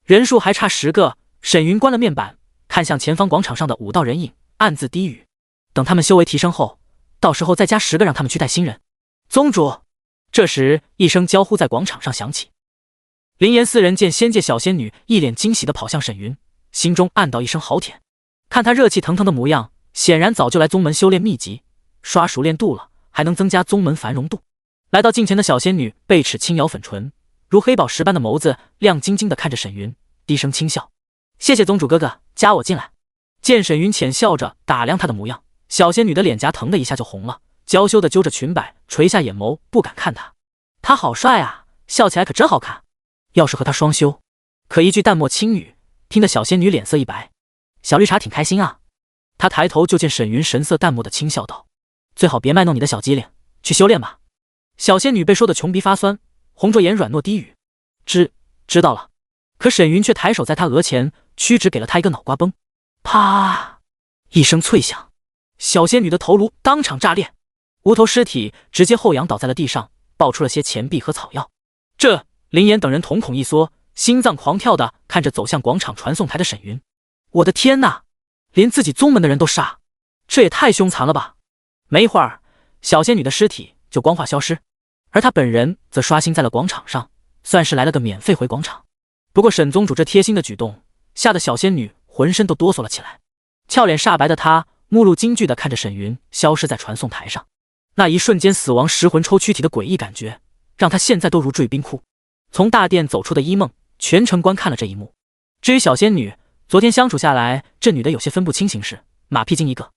A: 人数还差10个，沈云关了面板，看向前方广场上的5道人影，暗自低语，等他们修为提升后，到时候再加10个让他们去带新人。宗主！这时一声娇呼在广场上响起。林岩4人见仙界小仙女一脸惊喜地跑向沈云，心中暗道一声好舔。看她热气腾腾的模样，显然早就来宗门修炼秘籍，刷熟练度了，还能增加宗门繁荣度。来到近前的小仙女贝齿轻咬粉唇，如黑宝石般的眸子亮晶晶地看着沈云，低声轻笑：谢谢宗主哥哥，加我进来。见沈云浅笑着打量她的模样，小仙女的脸颊疼的一下就红了，娇羞地揪着裙摆，垂下眼眸，不敢看他。他好帅啊，笑起来可真好看。要是和他双修，可一句淡漠轻语，听得小仙女脸色一白。小绿茶挺开心啊。他抬头就见沈云神色淡漠的轻笑道：最好别卖弄你的小机灵，去修炼吧。小仙女被说得穷鼻发酸，红着眼软糯低语：知道了。可沈云却抬手在她额前屈指给了她一个脑瓜崩。啪一声脆响，小仙女的头颅当场炸裂，无头尸体直接后仰倒在了地上，爆出了些钱币和草药。这林岩等人瞳孔一缩，心脏狂跳的看着走向广场传送台的沈云。我的天哪，连自己宗门的人都杀，这也太凶残了吧。没一会儿，小仙女的尸体就光化消失，而她本人则刷新在了广场上，算是来了个免费回广场。不过沈宗主这贴心的举动，吓得小仙女浑身都哆嗦了起来。俏脸煞白的她目露惊惧地看着沈云消失在传送台上，那一瞬间死亡食魂抽躯体的诡异感觉，让她现在都如坠冰窟。从大殿走出的一梦全程观看了这一幕。至于小仙女，昨天相处下来，这女的有些分不清形势，马屁精一个。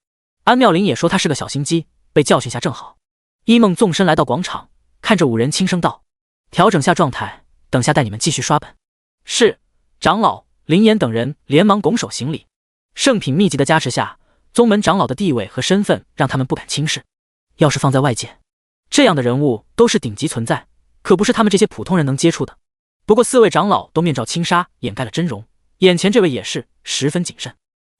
A: 安妙龄也说她是个小心机，被教训下正好。一梦纵身来到广场，看着5人轻声道：调整下状态，等下带你们继续刷本。是。长老林岩等人连忙拱手行礼。圣品秘籍的加持下，宗门长老的地位和身份让他们不敢轻视。要是放在外界，这样的人物都是顶级存在，可不是他们这些普通人能接触的。不过4位长老都面罩轻纱掩盖了真容，眼前这位也是十分谨慎。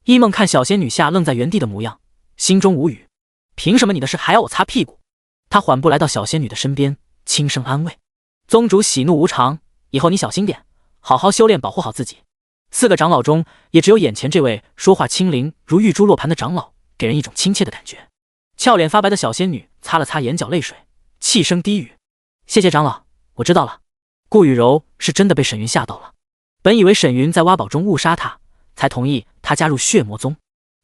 A: 一梦看小仙女下愣在原地的模样，心中无语。凭什么你的事还要我擦屁股？他缓步来到小仙女的身边，轻声安慰：宗主喜怒无常，以后你小心点，好好修炼，保护好自己。4个长老中，也只有眼前这位说话轻灵如玉珠落盘的长老，给人一种亲切的感觉。俏脸发白的小仙女擦了擦眼角泪水，气声低语：谢谢长老，我知道了。顾雨柔是真的被沈云吓到了，本以为沈云在挖宝中误杀他，才同意他加入血魔宗。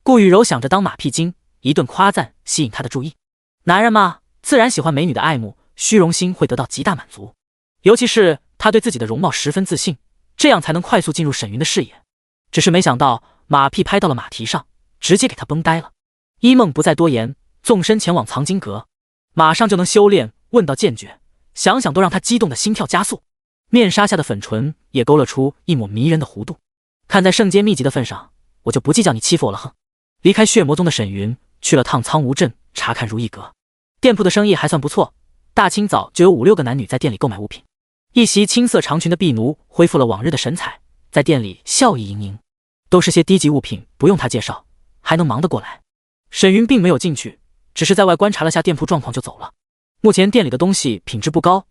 A: 顾雨柔想着当马屁精，一顿夸赞吸引他的注意。男人嘛，自然喜欢美女的爱慕，虚荣心会得到极大满足。尤其是他对自己的容貌十分自信，这样才能快速进入沈云的视野。只是没想到马屁拍到了马蹄上，直接给他崩呆了。一梦不再多言，纵身前往藏经阁，马上就能修炼问道剑诀，想想都让他激动的心跳加速。面纱下的粉唇也勾勒出一抹迷人的弧度。看在圣阶秘籍的份上，我就不计较你欺负我了。哼！离开血魔宗的沈云去了趟苍梧镇，查看如意阁店铺的生意还算不错，大清早就有5、6个男女在店里购买物品。一袭青色长裙的婢奴恢复了往日的神采，在店里笑意盈盈。都是些低级物品，不用他介绍，还能忙得过来。沈云并没有进去，只是在外观察了下店铺状况就走了。目前店里的东西品质不高，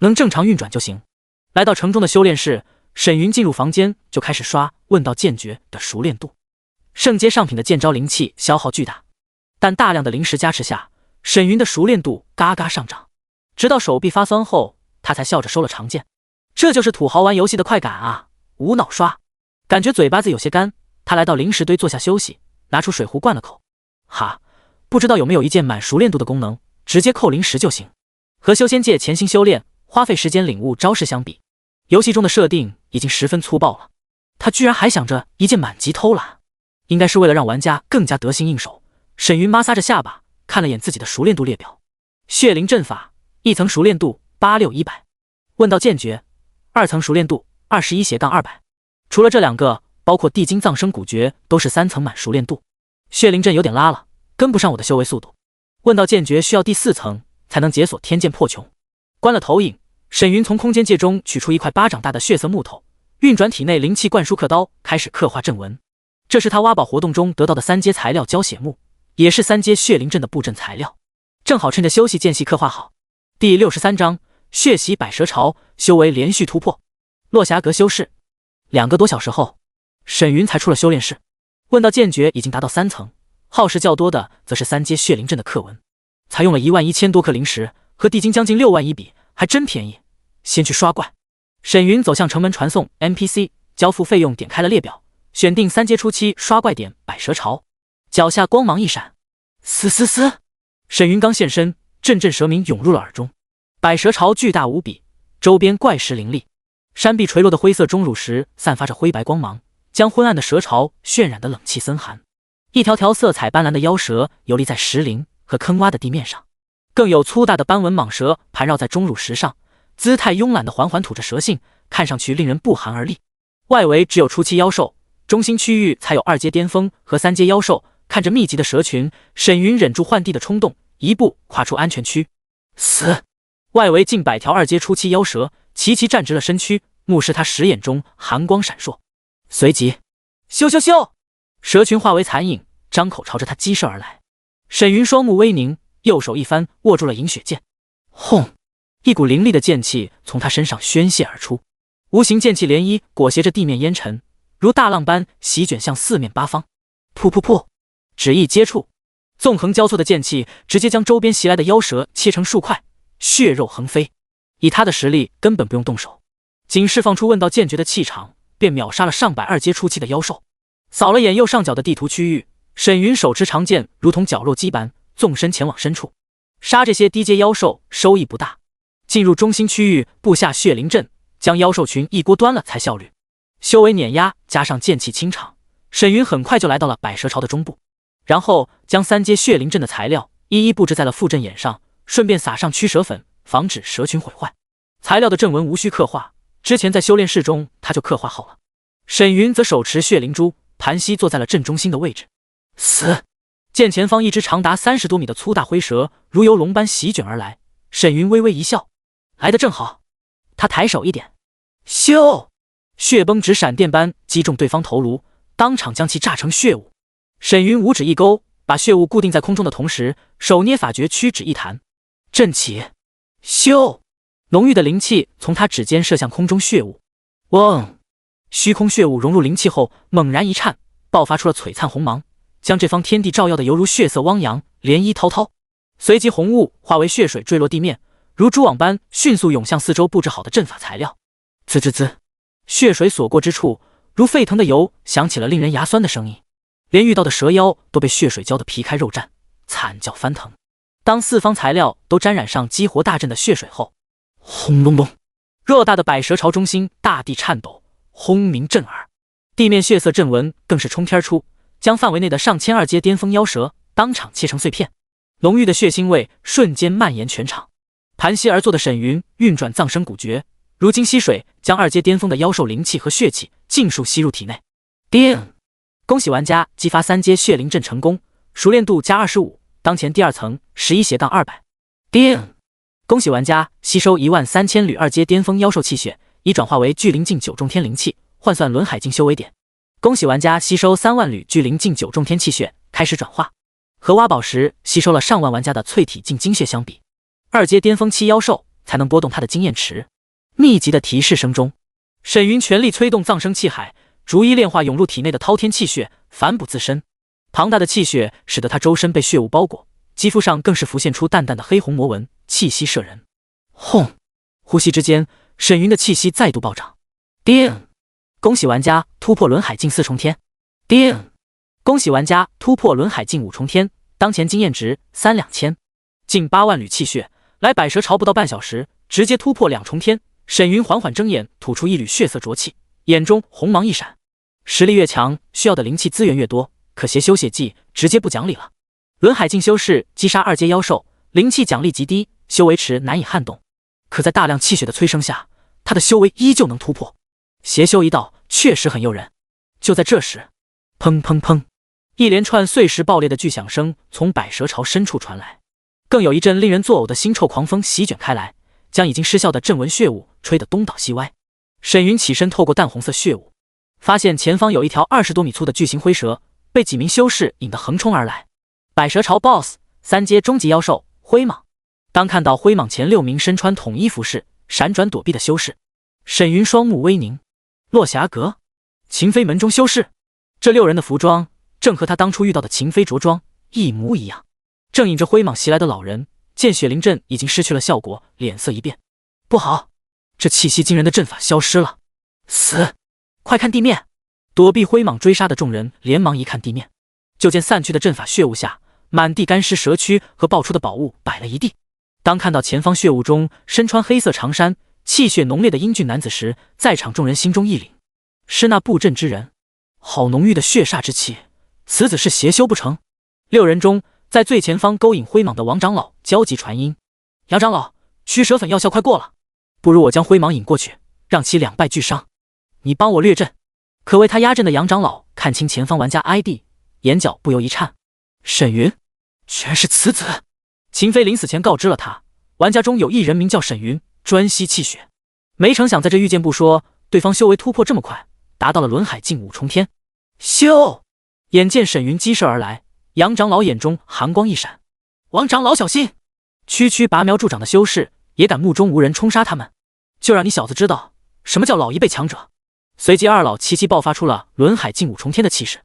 A: 能正常运转就行。来到城中的修炼室，沈云进入房间就开始刷问道剑诀的熟练度。圣阶上品的剑招灵气消耗巨大，但大量的灵石加持下，沈云的熟练度嘎嘎上涨。直到手臂发酸后，他才笑着收了长剑。这就是土豪玩游戏的快感啊！无脑刷，感觉嘴巴子有些干。他来到灵石堆坐下休息，拿出水壶灌了口。哈，不知道有没有一键满熟练度的功能，直接扣灵石就行。和修仙界潜心修炼，花费时间领悟招式相比，游戏中的设定已经十分粗暴了。他居然还想着一键满级偷懒，应该是为了让玩家更加得心应手。沈云摩挲着下巴，看了眼自己的熟练度列表：血灵阵法1层熟练度86100，问道剑诀2层熟练度21-200。除了这两个，包括地精葬生古诀都是3层满熟练度。血灵阵有点拉了，跟不上我的修为速度。问道剑诀需要第4层才能解锁天剑破穹。关了投影，沈云从空间界中取出一块巴掌大的血色木头，运转体内灵气灌输刻刀，开始刻画阵纹。这是他挖宝活动中得到的3阶材料胶血木，也是3阶血灵阵的布阵材料，正好趁着休息间隙刻画好。第63章血洗百蛇巢，修为连续突破。落霞阁修士。2个多小时后，沈云才出了修炼室。问道剑诀已经达到3层，耗时较多的则是3阶血灵阵的刻纹，才用了11000多颗灵石，和地精将近6万一比，还真便宜。先去刷怪。沈云走向城门传送 NPC， 交付费用点开了列表，选定3阶初期刷怪点百蛇巢。脚下光芒一闪，嘶嘶嘶！沈云刚现身，阵阵蛇鸣涌入了耳中。百蛇巢巨大无比，周边怪石林立，山壁垂落的灰色钟乳石散发着灰白光芒，将昏暗的蛇巢渲染得冷气森寒。一条条色彩斑斓的妖蛇游离在石林和坑洼的地面上，更有粗大的斑纹蟒蛇盘绕在钟乳石上，姿态慵懒地缓缓吐着蛇信，看上去令人不寒而栗。外围只有初期妖兽，中心区域才有2阶巅峰和3阶妖兽。看着密集的蛇群，沈云忍住换地的冲动，一步跨出安全区。死！外围近100条2阶初期妖蛇齐齐站直了身躯，目视他10眼中寒光闪烁。随即，咻咻咻！蛇群化为残影，张口朝着他击射而来。沈云双目微凝，右手一翻，握住了银血剑。轰！一股凌厉的剑气从他身上宣泄而出，无形剑气涟漪裹挟着地面烟尘，如大浪般席卷向四面八方。噗噗噗！指一接触，纵横交错的剑气直接将周边袭来的妖蛇切成数块，血肉横飞。以他的实力，根本不用动手，仅释放出问道剑诀的气场，便秒杀了上百2阶初期的妖兽。扫了眼右上角的地图区域，沈云手持长剑，如同绞肉机般纵身前往深处。杀这些低阶妖兽收益不大，进入中心区域布下血灵阵，将妖兽群一锅端了才效率。修为碾压加上剑气清场，沈云很快就来到了百蛇巢的中部。然后将3阶血灵阵的材料一一布置在了副阵眼上，顺便撒上驱蛇粉，防止蛇群毁坏。材料的阵纹无需刻画，之前在修炼室中他就刻画好了。沈云则手持血灵珠，盘膝坐在了阵中心的位置。死！剑前方一只长达30多米的粗大灰蛇如游龙般席卷而来，沈云微微一笑，来得正好。他抬手一点，咻！血崩指闪电般击中对方头颅，当场将其炸成血雾。沈云五指一勾，把血雾固定在空中的同时，手捏法诀屈指一弹，阵起，咻！浓郁的灵气从他指尖射向空中血雾，嗡！虚空血雾融入灵气后，猛然一颤，爆发出了璀璨红芒，将这方天地照耀的犹如血色汪洋，涟漪滔滔。随即红雾化为血水坠落地面，如蛛网般迅速涌向四周布置好的阵法材料。滋滋滋，血水所过之处，如沸腾的油，响起了令人牙酸的声音。连遇到的蛇妖都被血水浇得皮开肉绽，惨叫翻腾。当四方材料都沾染上激活大阵的血水后，轰隆隆，偌大的百蛇巢中心大地颤抖，轰鸣震耳，地面血色阵纹更是冲天出，将范围内的上千2阶巅峰妖蛇当场切成碎片。浓郁的血腥味瞬间蔓延全场。盘膝而坐的沈云运转葬生古诀，如金吸水，将2阶巅峰的妖兽灵气和血气尽数吸入体内。叮！恭喜玩家激发3阶血灵阵成功，熟练度加25，当前第2层11-200。叮！恭喜玩家吸收13000缕2阶巅峰妖兽气血，已转化为聚灵境9重天灵气，换算轮海境修为点。恭喜玩家吸收3万缕聚灵境9重天气血，开始转化。和挖宝时吸收了上万玩家的淬体境精血相比，2阶巅峰期妖兽才能拨动他的经验池。密集的提示声中，沈云全力催动葬生气海，逐一炼化涌入体内的滔天气血，反哺自身。庞大的气血使得他周身被血雾包裹，肌肤上更是浮现出淡淡的黑红魔纹，气息摄人。轰！呼吸之间，沈云的气息再度暴涨。叮！恭喜玩家突破轮海境4重天。叮！恭喜玩家突破轮海境5重天，当前经验值32000，近8万缕气血，来百蛇巢不到半小时，直接突破2重天。沈云缓缓睁眼，吐出一缕血色浊气，眼中红芒一闪。实力越强，需要的灵气资源越多，可携修血技直接不讲理了。轮海境修士击杀2阶妖兽，灵气奖励极低，修为池难以撼动。可在大量气血的催生下，他的修为依旧能突破。邪修一道确实很诱人。就在这时，砰砰砰，一连串碎石爆裂的巨响声从百蛇巢深处传来，更有一阵令人作呕的腥臭狂风席卷开来，将已经失效的阵纹血雾吹得东倒西歪。沈云起身透过淡红色血雾，发现前方有一条20多米粗的巨型灰蛇被几名修士引得横冲而来。百蛇巢 BOSS 3阶终极妖兽灰蟒。当看到灰蟒前6名身穿统一服饰闪转躲避的修士，沈云双目微凝。落霞阁秦飞门中修士，这6人的服装正和他当初遇到的秦飞着装一模一样。正引着灰蟒袭来的老人见血灵阵已经失去了效果，脸色一变。不好，这气息惊人的阵法消失了。死！快看地面！躲避灰蟒追杀的众人连忙一看地面，就见散去的阵法血雾下，满地干尸蛇躯和爆出的宝物摆了一地。当看到前方血雾中身穿黑色长衫、气血浓烈的英俊男子时，在场众人心中一凛，是那布阵之人。好浓郁的血煞之气，此子是邪修不成？6人中，在最前方勾引灰蟒的王长老焦急传音：杨长老，驱蛇粉药效快过了，不如我将灰蟒引过去，让其2败俱伤，你帮我掠阵。可为他压阵的杨长老看清前方玩家 ID， 眼角不由一颤。沈云，全是此子！秦飞临死前告知了他，玩家中有1人名叫沈云，专吸气血。没成想在这遇见不说，对方修为突破这么快，达到了轮海境5重天。咻！眼见沈云激射而来，杨长老眼中寒光一闪。王长老小心！区区拔苗助长的修士也敢目中无人冲杀他们，就让你小子知道什么叫老一辈强者。随即二老齐齐爆发出了轮海境5重天的气势，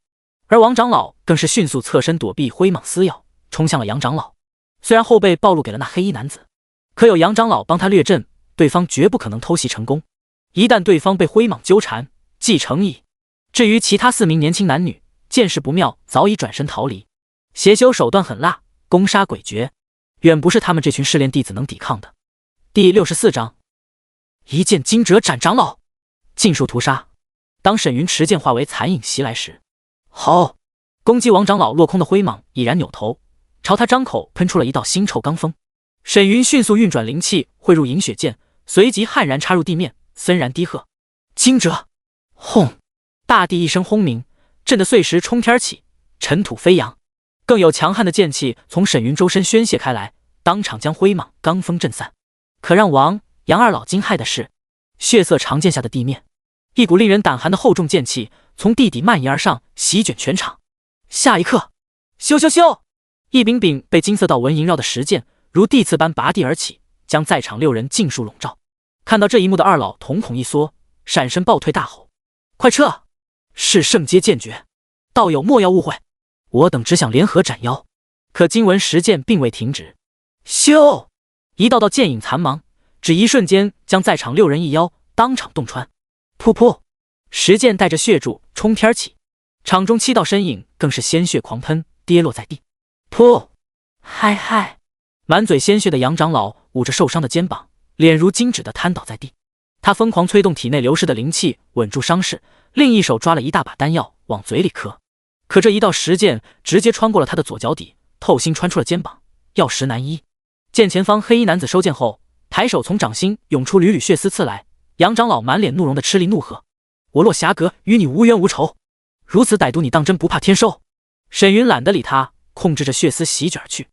A: 而王长老更是迅速侧身躲避灰蟒撕咬，冲向了杨长老。虽然后背暴露给了那黑衣男子，可有杨长老帮他掠阵，对方绝不可能偷袭成功。一旦对方被灰蟒纠缠，即成矣。至于其他4名年轻男女，见势不妙，早已转身逃离。邪修手段狠辣，攻杀诡谲，远不是他们这群试炼弟子能抵抗的。第64章，一剑惊蛰斩长老，尽数屠杀。当沈云持剑化为残影袭来时，好！攻击王长老落空的灰蟒已然扭头，朝他张口喷出了一道腥臭罡风。沈云迅速运转灵气汇入银血剑，随即悍然插入地面，森然低喝：惊蛰！轰！大地一声轰鸣，震得碎石冲天起，尘土飞扬，更有强悍的剑气从沈云周身宣泄开来，当场将灰蟒罡风震散。可让王杨二老惊骇的是，血色长剑下的地面，一股令人胆寒的厚重剑气从地底蔓延而上，席卷全场。下一刻，咻咻咻！一柄柄被金色道纹萦绕的石剑如地刺般拔地而起，将在场6人尽数笼罩。看到这一幕的二老瞳孔一缩，闪身暴退，大吼：快撤！是圣阶剑诀，道友莫要误会，我等只想联合斩妖。可经文石剑并未停止，咻！一道道剑影残芒，只一瞬间将在场6人一妖当场洞穿。噗噗！石剑带着血柱冲天起，场中7道身影更是鲜血狂喷，跌落在地。噗！嗨嗨！满嘴鲜血的杨长老捂着受伤的肩膀，脸如金纸的瘫倒在地。他疯狂催动体内流失的灵气，稳住伤势，另一手抓了一大把丹药往嘴里磕。可这一道石剑直接穿过了他的左脚底，透心穿出了肩膀，药石难医。见前方黑衣男子收剑后，抬手从掌心涌出缕缕血丝刺来，杨长老满脸怒容的吃力怒喝：我落霞阁与你无冤无仇，如此歹毒，你当真不怕天收？沈云懒得理他，控制着血丝席卷而去。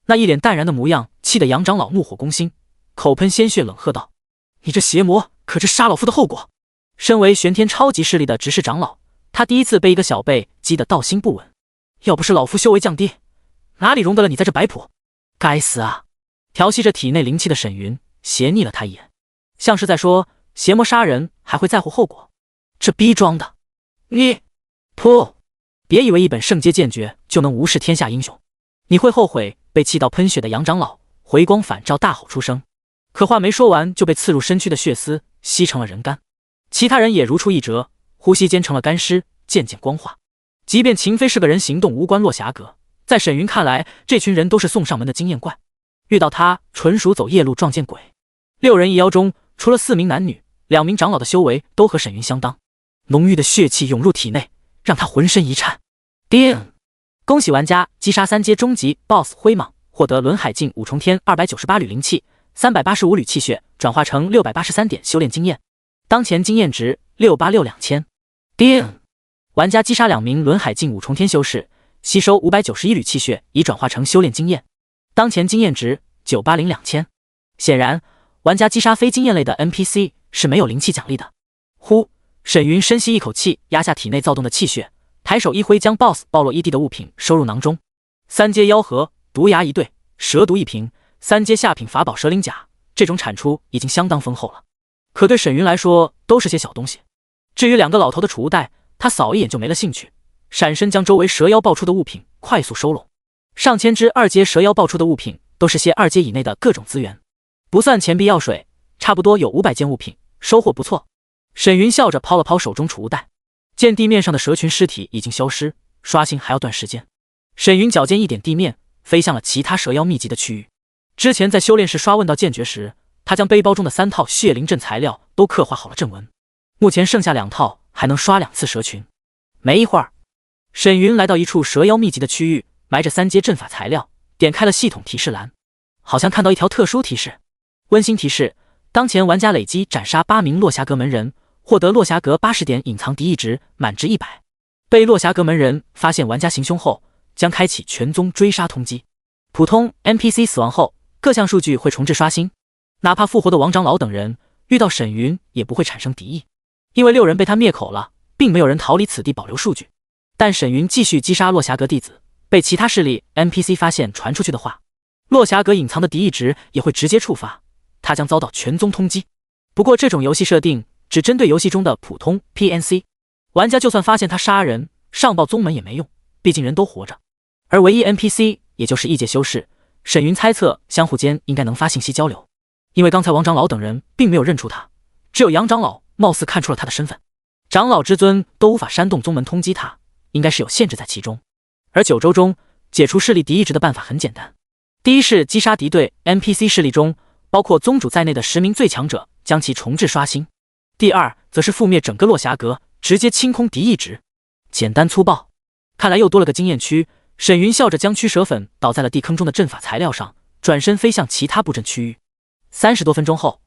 A: 那一脸淡然的模样气得杨长老怒火攻心，口喷鲜血冷喝道：你这邪魔可知杀老夫的后果？身为玄天超级势力的执事长老，他第一次被一个小辈激得道心不稳，要不是老夫修为降低，哪里容得了你在这摆谱？该死啊！调息着体内灵气的沈云斜睨了他一眼，像是在说邪魔杀人还会在乎后果。这逼装的，你噗！别以为一本圣阶剑诀就能无视天下英雄，你会后悔。被气到喷血的杨长老回光返照大吼出声，可话没说完就被刺入身躯的血丝吸成了人干。其他人也如出一辙，呼吸间成了干尸，渐渐光化。即便秦飞是个人行动无关落霞阁，在沈云看来，这群人都是送上门的经验怪，遇到他纯属走夜路撞见鬼。6人一妖中，除了4名男女，2名长老的修为都和沈云相当，浓郁的血气涌入体内，让他浑身一颤。叮！恭喜玩家击杀3阶终极 BOSS 灰蟒，获得轮海镜5重天298缕灵气，385缕气血，转化成683点修炼经验，当前经验值6862000。叮！玩家击杀2名轮海镜5重天修士，吸收591缕气血，已转化成修炼经验，当前经验值9802000。显然，玩家击杀非经验类的 NPC 是没有灵气奖励的。呼！沈云深吸一口气，压下体内躁动的气血。抬手一挥，将 BOSS 暴露一地的物品收入囊中。3阶妖核，毒牙一对，蛇毒一瓶，3阶下品法宝蛇鳞甲，这种产出已经相当丰厚了。可对沈云来说，都是些小东西。至于2个老头的储物袋，他扫一眼就没了兴趣，闪身将周围蛇妖爆出的物品快速收拢。上千只2阶蛇妖爆出的物品，都是些2阶以内的各种资源，不算钱币药水，差不多有500件物品，收获不错。沈云笑着抛了抛手中储物袋。见地面上的蛇群尸体已经消失，刷新还要段时间。沈云脚尖一点地面，飞向了其他蛇妖密集的区域。之前在修炼室刷问到剑诀时，他将背包中的3套血灵阵材料都刻画好了阵纹，目前剩下2套，还能刷2次蛇群。没一会儿，沈云来到一处蛇妖密集的区域，埋着3阶阵法材料，点开了系统提示栏，好像看到一条特殊提示。温馨提示：当前玩家累积斩杀8名落霞阁门人，获得落霞阁80点隐藏敌意值满值100，被落霞阁门人发现玩家行凶后，将开启全宗追杀通缉。普通 NPC 死亡后，各项数据会重置刷新，哪怕复活的王长老等人遇到沈云也不会产生敌意，因为6人被他灭口了，并没有人逃离此地保留数据。但沈云继续击杀落霞阁弟子，被其他势力 NPC 发现传出去的话，落霞阁隐藏的敌意值也会直接触发，他将遭到全宗通缉。不过这种游戏设定只针对游戏中的普通 PNC， 玩家就算发现他杀人，上报宗门也没用，毕竟人都活着。而唯一 NPC 也就是异界修士，沈云猜测相互间应该能发信息交流，因为刚才王长老等人并没有认出他，只有杨长老貌似看出了他的身份。长老之尊都无法煽动宗门通缉他，应该是有限制在其中。而9州中解除势力敌意值的办法很简单，第一是击杀敌对 NPC 势力中包括宗主在内的10名最强者，将其重置刷新。第二则是覆灭整个落霞阁，直接清空敌意值，简单粗暴。看来又多了个经验区。沈云笑着将驱蛇粉倒在了地坑中的阵法材料上，转身飞向其他布阵区域。30多分钟后，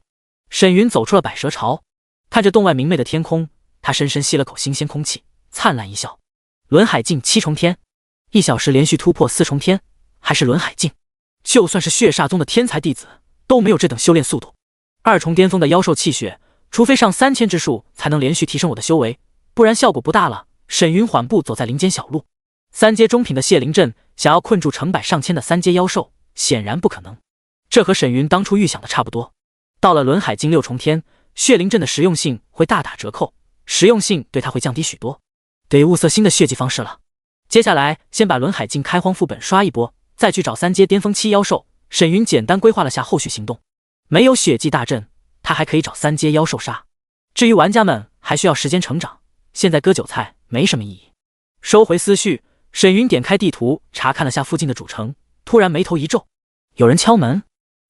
A: 沈云走出了百蛇巢，看着洞外明媚的天空，他深深吸了口新鲜空气，灿烂一笑。轮海境7重天，1小时连续突破4重天，还是轮海境，就算是血煞宗的天才弟子都没有这等修炼速度。2重巅峰的妖兽气血，除非上3000之数才能连续提升我的修为，不然效果不大了。沈云缓步走在林间小路，3阶中品的血灵阵想要困住成百上千的3阶妖兽，显然不可能。这和沈云当初预想的差不多。到了轮海境6重天，血灵阵的实用性会大打折扣，实用性对它会降低许多，得物色新的血祭方式了。接下来先把轮海境开荒副本刷一波，再去找3阶巅峰期妖兽。沈云简单规划了下后续行动，没有血祭大阵，他还可以找3阶妖兽杀。至于玩家们还需要时间成长，现在割韭菜没什么意义。收回思绪，沈云点开地图查看了下附近的主城，突然眉头一皱，有人敲门。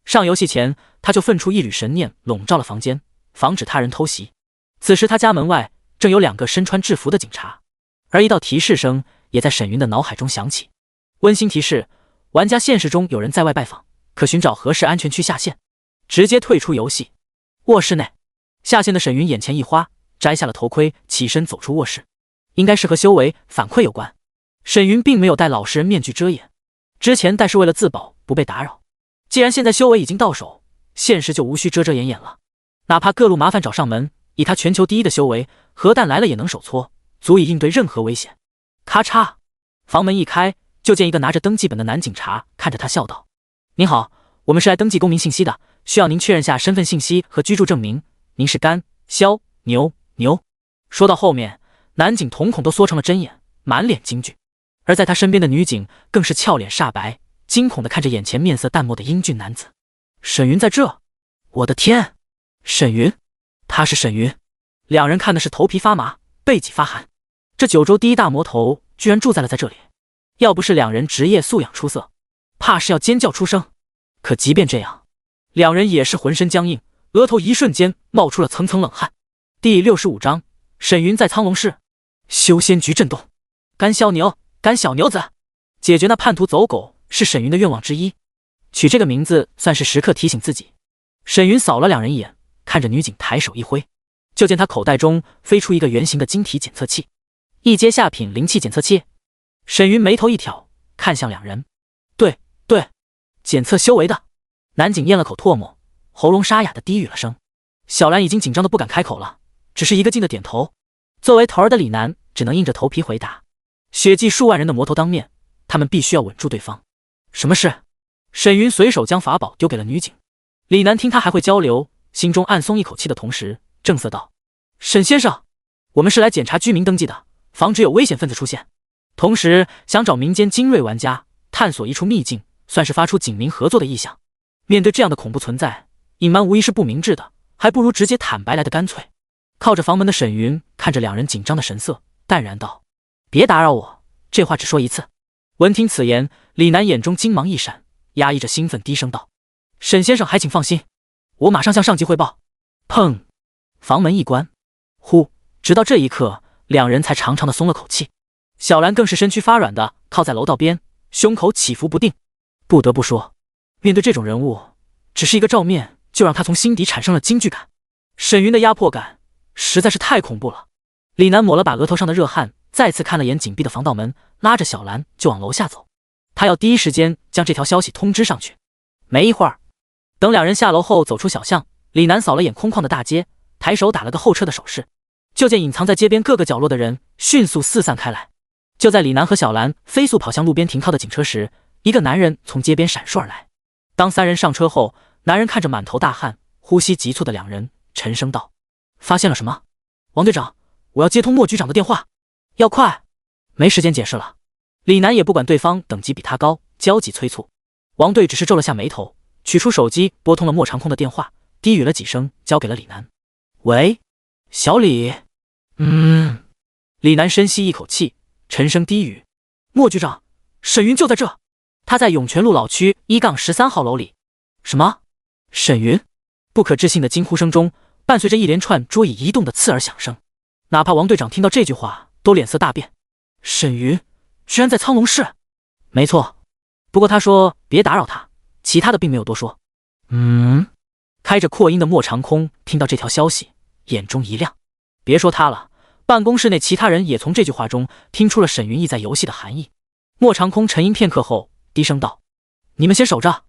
A: 上游戏前他就分出一缕神念笼罩了房间，防止他人偷袭。此时他家门外正有2个身穿制服的警察，而一道提示声也在沈云的脑海中响起。温馨提示：玩家现实中有人在外拜访，可寻找合适安全区下线，直接退出游戏。卧室内下线的沈云眼前一花，摘下了头盔，起身走出卧室。应该是和修为反馈有关。沈云并没有戴老实人面具遮掩，之前戴是为了自保不被打扰，既然现在修为已经到手，现实就无需遮遮掩掩了。哪怕各路麻烦找上门，以他全球第一的修为，核弹来了也能手搓，足以应对任何危险。咔嚓，房门一开，就见一个拿着登记本的男警察看着他笑道：“您好，我们是来登记公民信息的，需要您确认下身份信息和居住证明。您是甘、肖、牛。”说到后面，男警瞳孔都缩成了针眼，满脸惊惧。而在他身边的女警更是俏脸煞白，惊恐地看着眼前面色淡漠的英俊男子。沈云在这！我的天！沈云，他是沈云！两人看的是头皮发麻，背脊发寒。这九州第一大魔头居然住在了这里，要不是两人职业素养出色，怕是要尖叫出声。可即便这样，两人也是浑身僵硬，额头一瞬间冒出了层层冷汗。第65章，沈云在苍龙市。修仙局震动，甘小牛，甘小牛子，解决那叛徒走狗是沈云的愿望之一，取这个名字算是时刻提醒自己。沈云扫了两人一眼，看着女警抬手一挥，就见他口袋中飞出一个圆形的晶体检测器，一阶下品灵气检测器。沈云眉头一挑，看向两人，对，检测修为的。男警咽了口唾沫，喉咙沙哑的低语了声。小兰已经紧张的不敢开口了，只是一个劲的点头。作为头儿的李楠只能硬着头皮回答。血迹数万人的魔头当面，他们必须要稳住对方。什么事？沈云随手将法宝丢给了女警。李楠听他还会交流，心中暗松一口气的同时，正色道：“沈先生，我们是来检查居民登记的，防止有危险分子出现，同时想找民间精锐玩家探索一处秘境，算是发出警民合作的意向。面对这样的恐怖存在，隐瞒无疑是不明智的，还不如直接坦白来的干脆。”靠着房门的沈云看着两人紧张的神色，淡然道：“别打扰我，这话只说一次。”闻听此言，李楠眼中金芒一闪，压抑着兴奋低声道：“沈先生还请放心，我马上向上级汇报。”砰！房门一关，呼！直到这一刻，两人才长长的松了口气。小兰更是身躯发软的靠在楼道边，胸口起伏不定。不得不说，面对这种人物，只是一个照面就让他从心底产生了惊惧感。沈云的压迫感实在是太恐怖了。李楠抹了把额头上的热汗，再次看了眼紧闭的防盗门，拉着小兰就往楼下走。他要第一时间将这条消息通知上去。没一会儿，等两人下楼后走出小巷，李楠扫了眼空旷的大街，抬手打了个后撤的手势，就见隐藏在街边各个角落的人迅速四散开来。就在李楠和小兰飞速跑向路边停靠的警车时，一个男人从街边闪烁而来。当三人上车后，男人看着满头大汗、呼吸急促的两人，沉声道：“发现了什么？”“王队长，我要接通莫局长的电话。”“要快，没时间解释了。”李楠也不管对方等级比他高，焦急催促。王队只是皱了下眉头，取出手机拨通了莫长空的电话，低语了几声，交给了李楠。“喂，小李。”“李楠深吸一口气，沉声低语：“莫局长，沈云就在这，他在涌泉路老区1-13号楼里。”“什么？沈云？”不可置信的惊呼声中，伴随着一连串桌椅移动的刺耳响声。哪怕王队长听到这句话，都脸色大变。沈云居然在苍龙市？没错，不过他说别打扰他，其他的并没有多说。开着扩音的莫长空听到这条消息，眼中一亮。别说他了，办公室内其他人也从这句话中听出了沈云意在游戏的含义。莫长空沉吟片刻后，低声道：“你们先守着，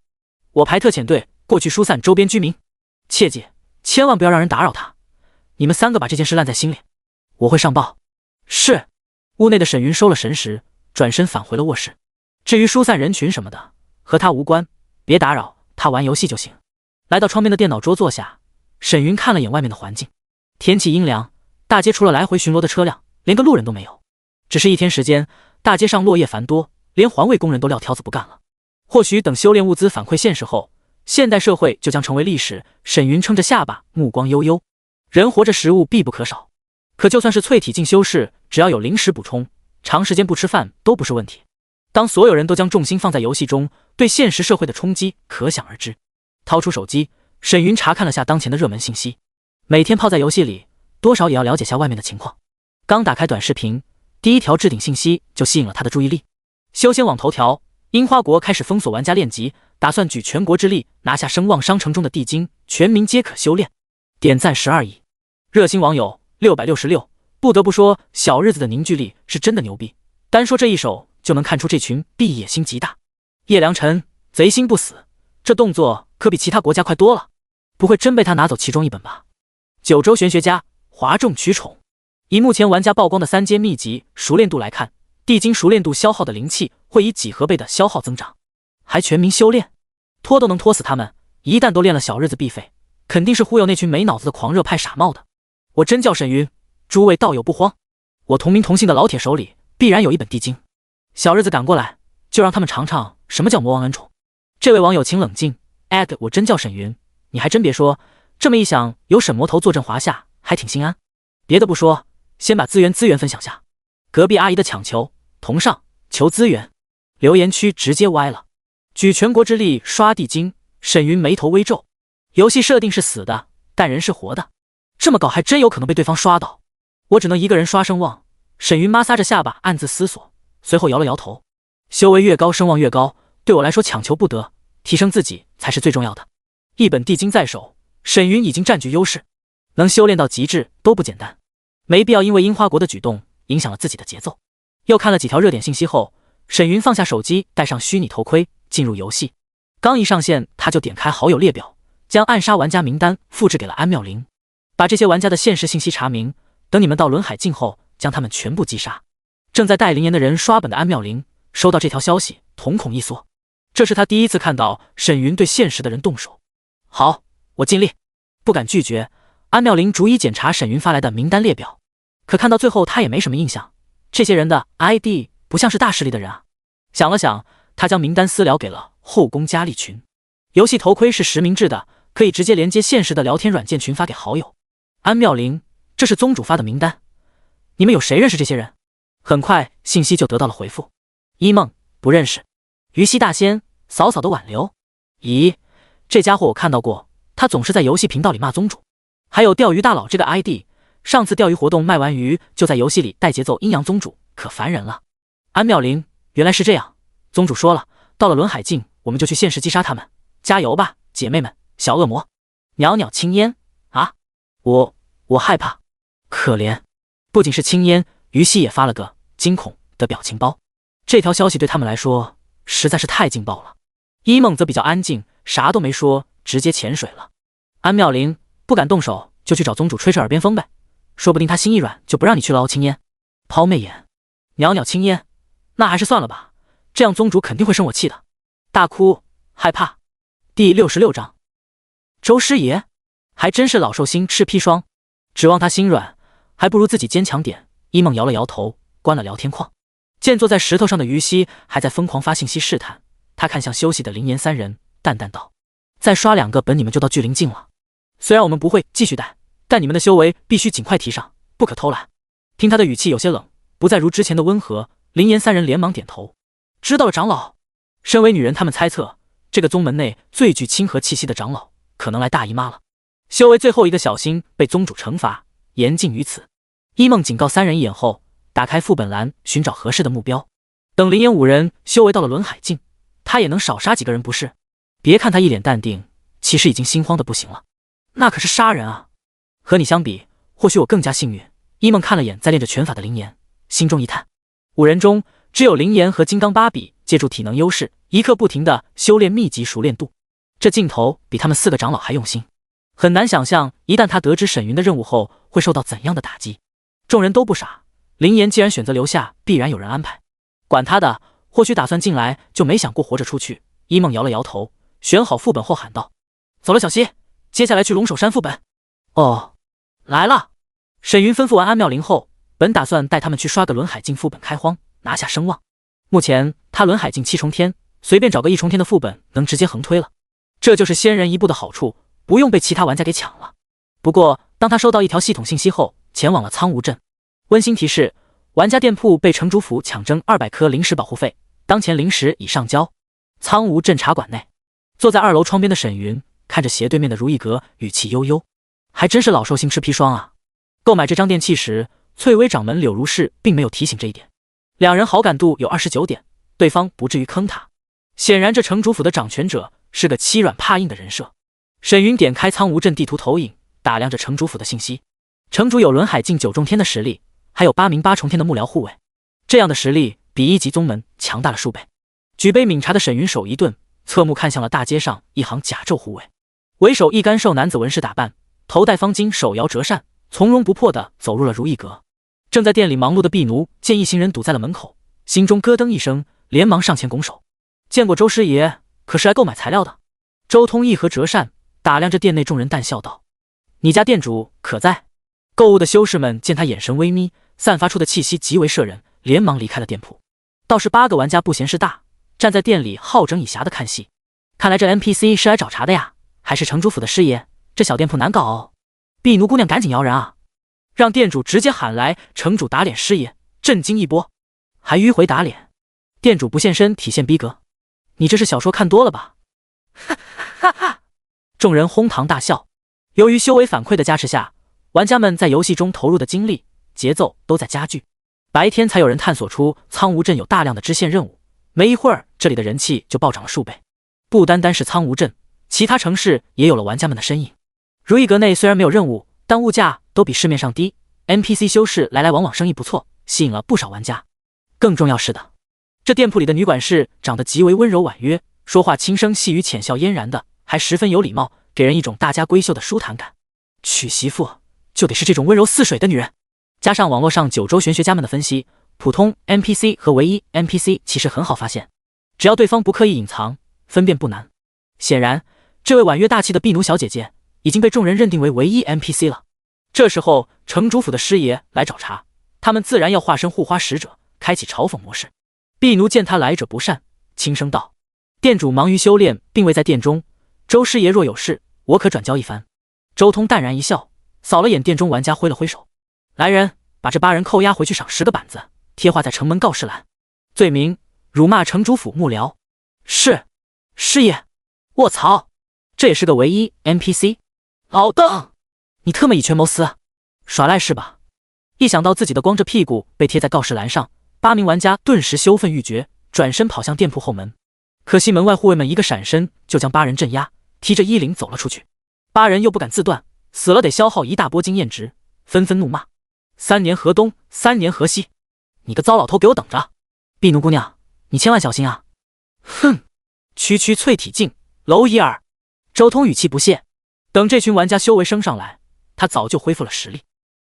A: 我派特遣队过去疏散周边居民，切记千万不要让人打扰他。你们三个把这件事烂在心里，我会上报。”“是。”屋内的沈云收了神时，转身返回了卧室。至于疏散人群什么的，和他无关，别打扰他玩游戏就行。来到窗边的电脑桌坐下，沈云看了眼外面的环境。天气阴凉，大街除了来回巡逻的车辆，连个路人都没有。只是一天时间，大街上落叶繁多，连环卫工人都撂挑子不干了。或许等修炼物资反馈现实后，现代社会就将成为历史。沈云撑着下巴，目光悠悠。人活着食物必不可少，可就算是淬体进修士，只要有零食补充，长时间不吃饭都不是问题。当所有人都将重心放在游戏中，对现实社会的冲击可想而知。掏出手机，沈云查看了下当前的热门信息。每天泡在游戏里，多少也要了解下外面的情况。刚打开短视频，第一条置顶信息就吸引了他的注意力。修仙网头条：樱花国开始封锁玩家练级，打算举全国之力拿下声望商城中的地精，全民皆可修炼。点赞12亿，热心网友666。不得不说，小日子的凝聚力是真的牛逼，单说这一手就能看出这群必野心极大。叶良辰贼心不死，这动作可比其他国家快多了，不会真被他拿走其中一本吧？九州玄学家哗众取宠，以目前玩家曝光的3阶秘籍熟练度来看，地精熟练度消耗的灵气会以几何倍的消耗增长，还全民修炼，拖都能拖死他们，一旦都练了小日子必废，肯定是忽悠那群没脑子的狂热派傻帽的。我真叫沈云，诸位道友不慌，我同名同姓的老铁手里必然有一本地经，小日子赶过来，就让他们尝尝什么叫魔王恩宠。这位网友请冷静，我真叫沈云，你还真别说，这么一想，有沈魔头坐镇华夏，还挺心安。别的不说，先把资源分享下。隔壁阿姨的抢球，同上求资源，留言区直接歪了。举全国之力刷地精，沈云眉头微皱。游戏设定是死的，但人是活的，这么搞还真有可能被对方刷到。我只能一个人刷声望。沈云摩挲着下巴，暗自思索，随后摇了摇头。修为越高，声望越高，对我来说强求不得，提升自己才是最重要的。一本地经在手，沈云已经占据优势，能修炼到极致都不简单，没必要因为樱花国的举动影响了自己的节奏。又看了几条热点信息后，沈云放下手机，戴上虚拟头盔，进入游戏。刚一上线，他就点开好友列表，将暗杀玩家名单复制给了安妙玲，把这些玩家的现实信息查明，等你们到轮海境后，将他们全部击杀。正在带灵岩的人刷本的安妙玲收到这条消息，瞳孔一缩，这是他第一次看到沈云对现实的人动手。好，我尽力。不敢拒绝，安妙玲逐一检查沈云发来的名单列表，可看到最后他也没什么印象，这些人的 ID 不像是大势力的人啊。想了想，他将名单私聊给了后宫佳丽群。游戏头盔是实名制的，可以直接连接现实的聊天软件群发给好友。安妙玲，这是宗主发的名单，你们有谁认识这些人？很快信息就得到了回复。一梦，不认识。于西大仙，扫扫的挽留。咦，这家伙我看到过，他总是在游戏频道里骂宗主。还有钓鱼大佬这个 ID， 上次钓鱼活动卖完鱼就在游戏里带节奏阴阳宗主，可烦人了。安妙玲，原来是这样，宗主说了，到了轮海境我们就去现实击杀他们，加油吧姐妹们，小恶魔。袅袅青烟啊，我害怕，可怜。不仅是青烟，于西也发了个惊恐的表情包。这条消息对他们来说实在是太劲爆了。一梦则比较安静，啥都没说，直接潜水了。安妙玲，不敢动手就去找宗主吹吹耳边风呗，说不定他心一软就不让你去了哦。青烟抛媚眼，袅袅青烟，那还是算了吧，这样宗主肯定会生我气的。大哭害怕。第66章，周师爷还真是老寿星吃砒霜，指望他心软还不如自己坚强点。一梦摇了摇头，关了聊天框。见坐在石头上的于西还在疯狂发信息试探，他看向休息的灵岩三人，淡淡道：再刷2个本你们就到巨灵境了，虽然我们不会继续带，但你们的修为必须尽快提上，不可偷懒。听他的语气有些冷，不再如之前的温和，灵岩三人连忙点头。知道了长老。身为女人，他们猜测这个宗门内最具亲和气息的长老可能来大姨妈了。修为最后一个小心被宗主惩罚，言尽于此。一梦警告三人一眼后，打开副本栏寻找合适的目标。等灵岩5人修为到了轮海境，他也能少杀几个人不是？别看他一脸淡定，其实已经心慌的不行了。那可是杀人啊！和你相比，或许我更加幸运。一梦看了眼在练着拳法的灵岩，心中一叹。5人中只有灵岩和金刚芭比借助体能优势，一刻不停的修炼秘籍熟练度。这劲头比他们4个长老还用心，很难想象一旦他得知沈云的任务后会受到怎样的打击。众人都不傻，灵岩既然选择留下，必然有人安排。管他的，或许打算进来就没想过活着出去。一梦摇了摇头，选好副本后喊道：走了小西，接下来去龙首山副本。哦，来了。沈云吩咐完安妙玲后，本打算带他们去刷个轮海境副本开荒，拿下声望。目前他轮海境7重天，随便找个1重天的副本能直接横推了，这就是先人一步的好处，不用被其他玩家给抢了。不过当他收到一条系统信息后，前往了苍梧镇。温馨提示，玩家店铺被城主府抢征200颗灵石保护费，当前灵石已上交。苍梧镇茶馆内，坐在2楼窗边的沈云看着斜对面的如意阁，语气悠悠。还真是老寿星吃砒霜啊。购买这张电器时，翠微掌门柳如是并没有提醒这一点。两人好感度有29点，对方不至于坑他。显然这城主府的掌权者是个欺软怕硬的人设。沈云点开苍梧镇地图投影，打量着城主府的信息。城主有轮海境9重天的实力，还有8名8重天的幕僚护卫，这样的实力比1级宗门强大了数倍。举杯抿茶的沈云手一顿，侧目看向了大街上一行甲胄护卫。为首一干瘦男子纹饰打扮，头戴方巾，手摇折扇，从容不迫地走入了如意阁。正在店里忙碌的婢奴见一行人堵在了门口，心中咯噔一声，连忙上前拱手：“见过周师爷，可是来购买材料的？”周通一合折扇，打量着店内众人，淡笑道：“你家店主可在？”购物的修士们见他眼神微眯，散发出的气息极为摄人，连忙离开了店铺。倒是8个玩家不嫌事大，站在店里好整以暇的看戏。看来这 NPC 是来找茬的呀，还是城主府的师爷？这小店铺难搞哦。婢奴姑娘赶紧摇人啊，让店主直接喊来城主打脸师爷，震惊一波。还迂回打脸，店主不现身体现逼格，你这是小说看多了吧？哈哈哈！众人哄堂大笑。由于修为反馈的加持下，玩家们在游戏中投入的精力、节奏都在加剧。白天才有人探索出苍梧镇有大量的支线任务，没一会儿这里的人气就暴涨了数倍。不单单是苍梧镇，其他城市也有了玩家们的身影。如意阁内虽然没有任务，但物价都比市面上低， NPC 修士来来往往，生意不错，吸引了不少玩家。更重要是的，这店铺里的女管事长得极为温柔婉约，说话轻声细语，浅笑嫣然的，还十分有礼貌，给人一种大家闺秀的舒坦感。娶媳妇就得是这种温柔似水的女人。加上网络上九州玄学家们的分析，普通 NPC 和唯一 NPC 其实很好发现，只要对方不刻意隐藏，分辨不难。显然，这位婉约大气的婢奴小姐姐已经被众人认定为唯一 NPC 了。这时候，城主府的师爷来找茬，他们自然要化身护花使者，开启嘲讽模式。婢奴见他来者不善，轻声道：“店主忙于修炼，并未在店中。周师爷若有事，我可转交一番。”周通淡然一笑，扫了眼店中玩家，挥了挥手：“来人，把这8人扣押回去，赏10个板子，贴画在城门告示栏。罪名：辱骂城主府幕僚。”是，师爷。卧槽，这也是个唯一 NPC。老邓，你特么以权谋私，耍赖是吧？一想到自己的光着屁股被贴在告示栏上，8名玩家顿时羞愤欲绝，转身跑向店铺后门。可惜门外护卫们一个闪身就将8人镇压，提着衣领走了出去。8人又不敢自断，死了得消耗一大波经验值，纷纷怒骂：“3年河东，3年河西，你个糟老头，给我等着！”婢奴姑娘，你千万小心啊！哼，区区淬体境，蝼蚁耳。周通语气不屑。等这群玩家修为升上来，他早就恢复了实力。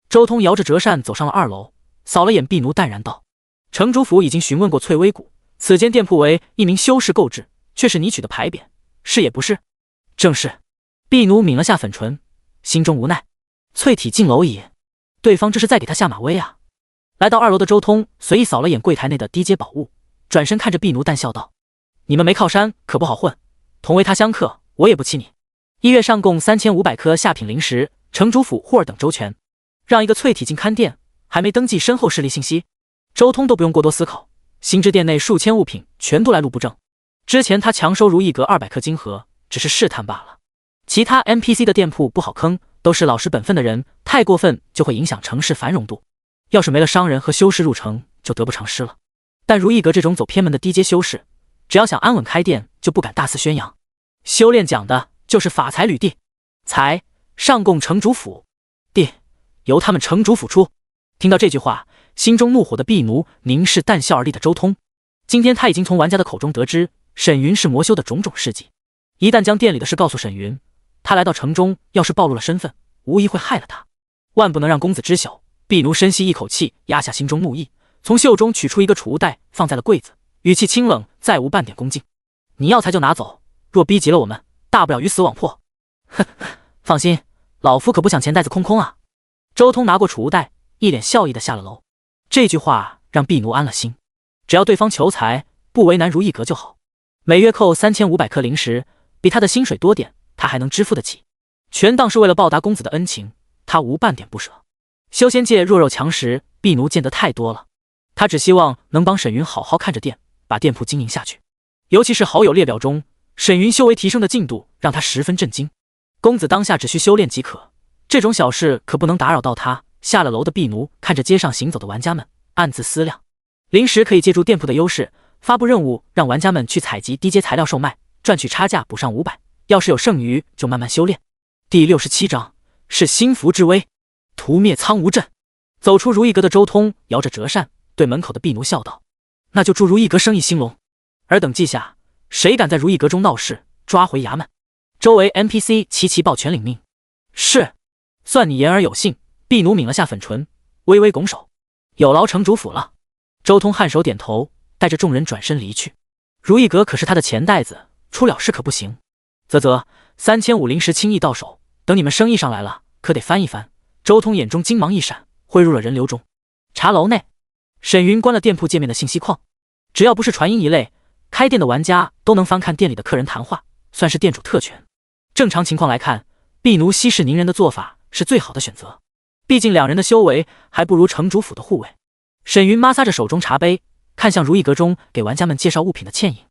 A: 周通摇着折扇走上了2楼，扫了眼婢奴，淡然道：“城主府已经询问过翠微谷，此间店铺为一名修士购置，却是你取的牌匾，是也不是？”“正是。”婢奴抿了下粉唇，心中无奈。淬体境蝼蚁，对方这是在给他下马威啊！来到2楼的周通随意扫了眼柜台内的低阶宝物，转身看着婢奴淡笑道：“你们没靠山可不好混，同为他乡客，我也不欺你。1月上供3500颗下品灵石，城主府霍尔等周全。让一个淬体境看店，还没登记身后势力信息。”周通都不用过多思考，心知店内数千物品全都来路不正。之前他强收如意阁200颗金盒，只是试探罢了。其他 NPC 的店铺不好坑，都是老实本分的人，太过分就会影响城市繁荣度。要是没了商人和修士入城，就得不偿失了。但如意阁这种走偏门的低阶修士，只要想安稳开店，就不敢大肆宣扬。修炼讲的就是法财履地，财上供城主府，地由他们城主府出。听到这句话，心中怒火的婢奴凝视淡笑而立的周通。今天他已经从玩家的口中得知沈云是魔修的种种事迹，一旦将店里的事告诉沈云，他来到城中要是暴露了身份，无疑会害了他。万不能让公子知晓。婢奴深吸一口气，压下心中怒意，从袖中取出一个储物袋，放在了柜子，语气清冷，再无半点恭敬：“你要财就拿走，若逼急了我们，大不了鱼死网破。”“哼，放心，老夫可不想钱袋子空空啊。”周通拿过储物袋，一脸笑意的下了楼。这句话让婢奴安了心，只要对方求财，不为难如意阁就好。每月扣3500颗灵石，比他的薪水多点，他还能支付得起，全当是为了报答公子的恩情，他无半点不舍。修仙界弱肉强食，婢奴见得太多了，他只希望能帮沈云好好看着店，把店铺经营下去。尤其是好友列表中，沈云修为提升的进度让他十分震惊。公子当下只需修炼即可，这种小事可不能打扰到他。下了楼的婢奴看着街上行走的玩家们，暗自思量：灵石可以借助店铺的优势，发布任务让玩家们去采集低阶材料售卖，赚取差价补上500，要是有剩余就慢慢修炼。第67章是心符之威，屠灭苍梧镇。走出如意阁的周通摇着折扇，对门口的婢奴笑道：“那就祝如意阁生意兴隆。尔等记下，谁敢在如意阁中闹事，抓回衙门。”周围 NPC 齐抱拳领命。是，算你言而有信。婢奴抿了下粉唇，微微拱手。有劳城主府了。周通颔首点头，带着众人转身离去。如意阁可是他的钱袋子，出了事可不行。啧，3500灵石轻易到手，等你们生意上来了，可得翻一翻。周通眼中金芒一闪，汇入了人流中。茶楼内，沈云关了店铺界面的信息框，只要不是传音一类，开店的玩家都能翻看店里的客人谈话，算是店主特权。正常情况来看，婢奴息事宁人的做法是最好的选择，毕竟两人的修为还不如城主府的护卫。沈云摩挲着手中茶杯，看向如意阁中给玩家们介绍物品的倩影，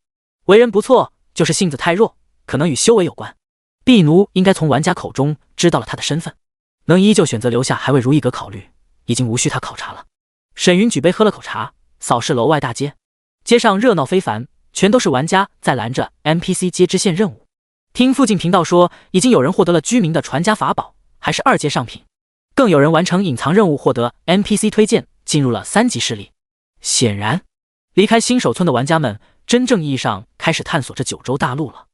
A: 为人不错，就是性子太弱，可能与修为有关。婢奴应该从玩家口中知道了他的身份，能依旧选择留下还为如意阁考虑，已经无需他考察了。沈云举杯喝了口茶，扫视楼外大街，街上热闹非凡，全都是玩家在拦着 NPC 接支线任务。听附近频道说，已经有人获得了居民的传家法宝，还是2阶上品，更有人完成隐藏任务获得 NPC 推荐，进入了3级势力。显然，离开新手村的玩家们真正意义上开始探索这九州大陆了。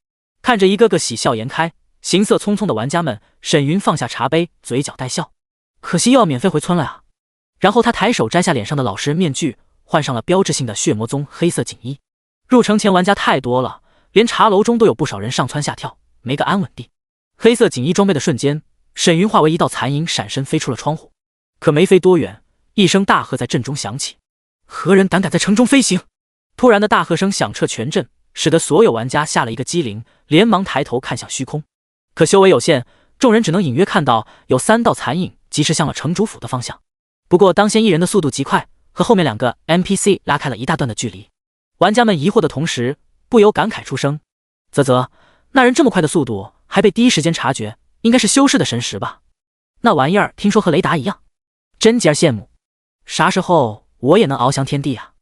A: 看着一个个喜笑颜开、行色匆匆的玩家们，沈云放下茶杯，嘴角带笑。可惜又要免费回村了呀。然后他抬手摘下脸上的老实人面具，换上了标志性的血魔宗黑色锦衣。入城前玩家太多了，连茶楼中都有不少人上蹿下跳，没个安稳地。黑色锦衣装备的瞬间，沈云化为一道残影，闪身飞出了窗户。可没飞多远，一声大喝在阵中响起：何人胆敢在城中飞行？突然的大喝声响彻全阵，使得所有玩家吓了一个机灵，连忙抬头看向虚空。可修为有限，众人只能隐约看到有3道残影疾驰向了城主府的方向。不过当先一人的速度极快，和后面2个 NPC 拉开了一大段的距离。玩家们疑惑的同时，不由感慨出声：啧，那人这么快的速度，还被第一时间察觉，应该是修士的神识吧？那玩意儿听说和雷达一样，真节儿羡慕。啥时候我也能翱翔天地啊？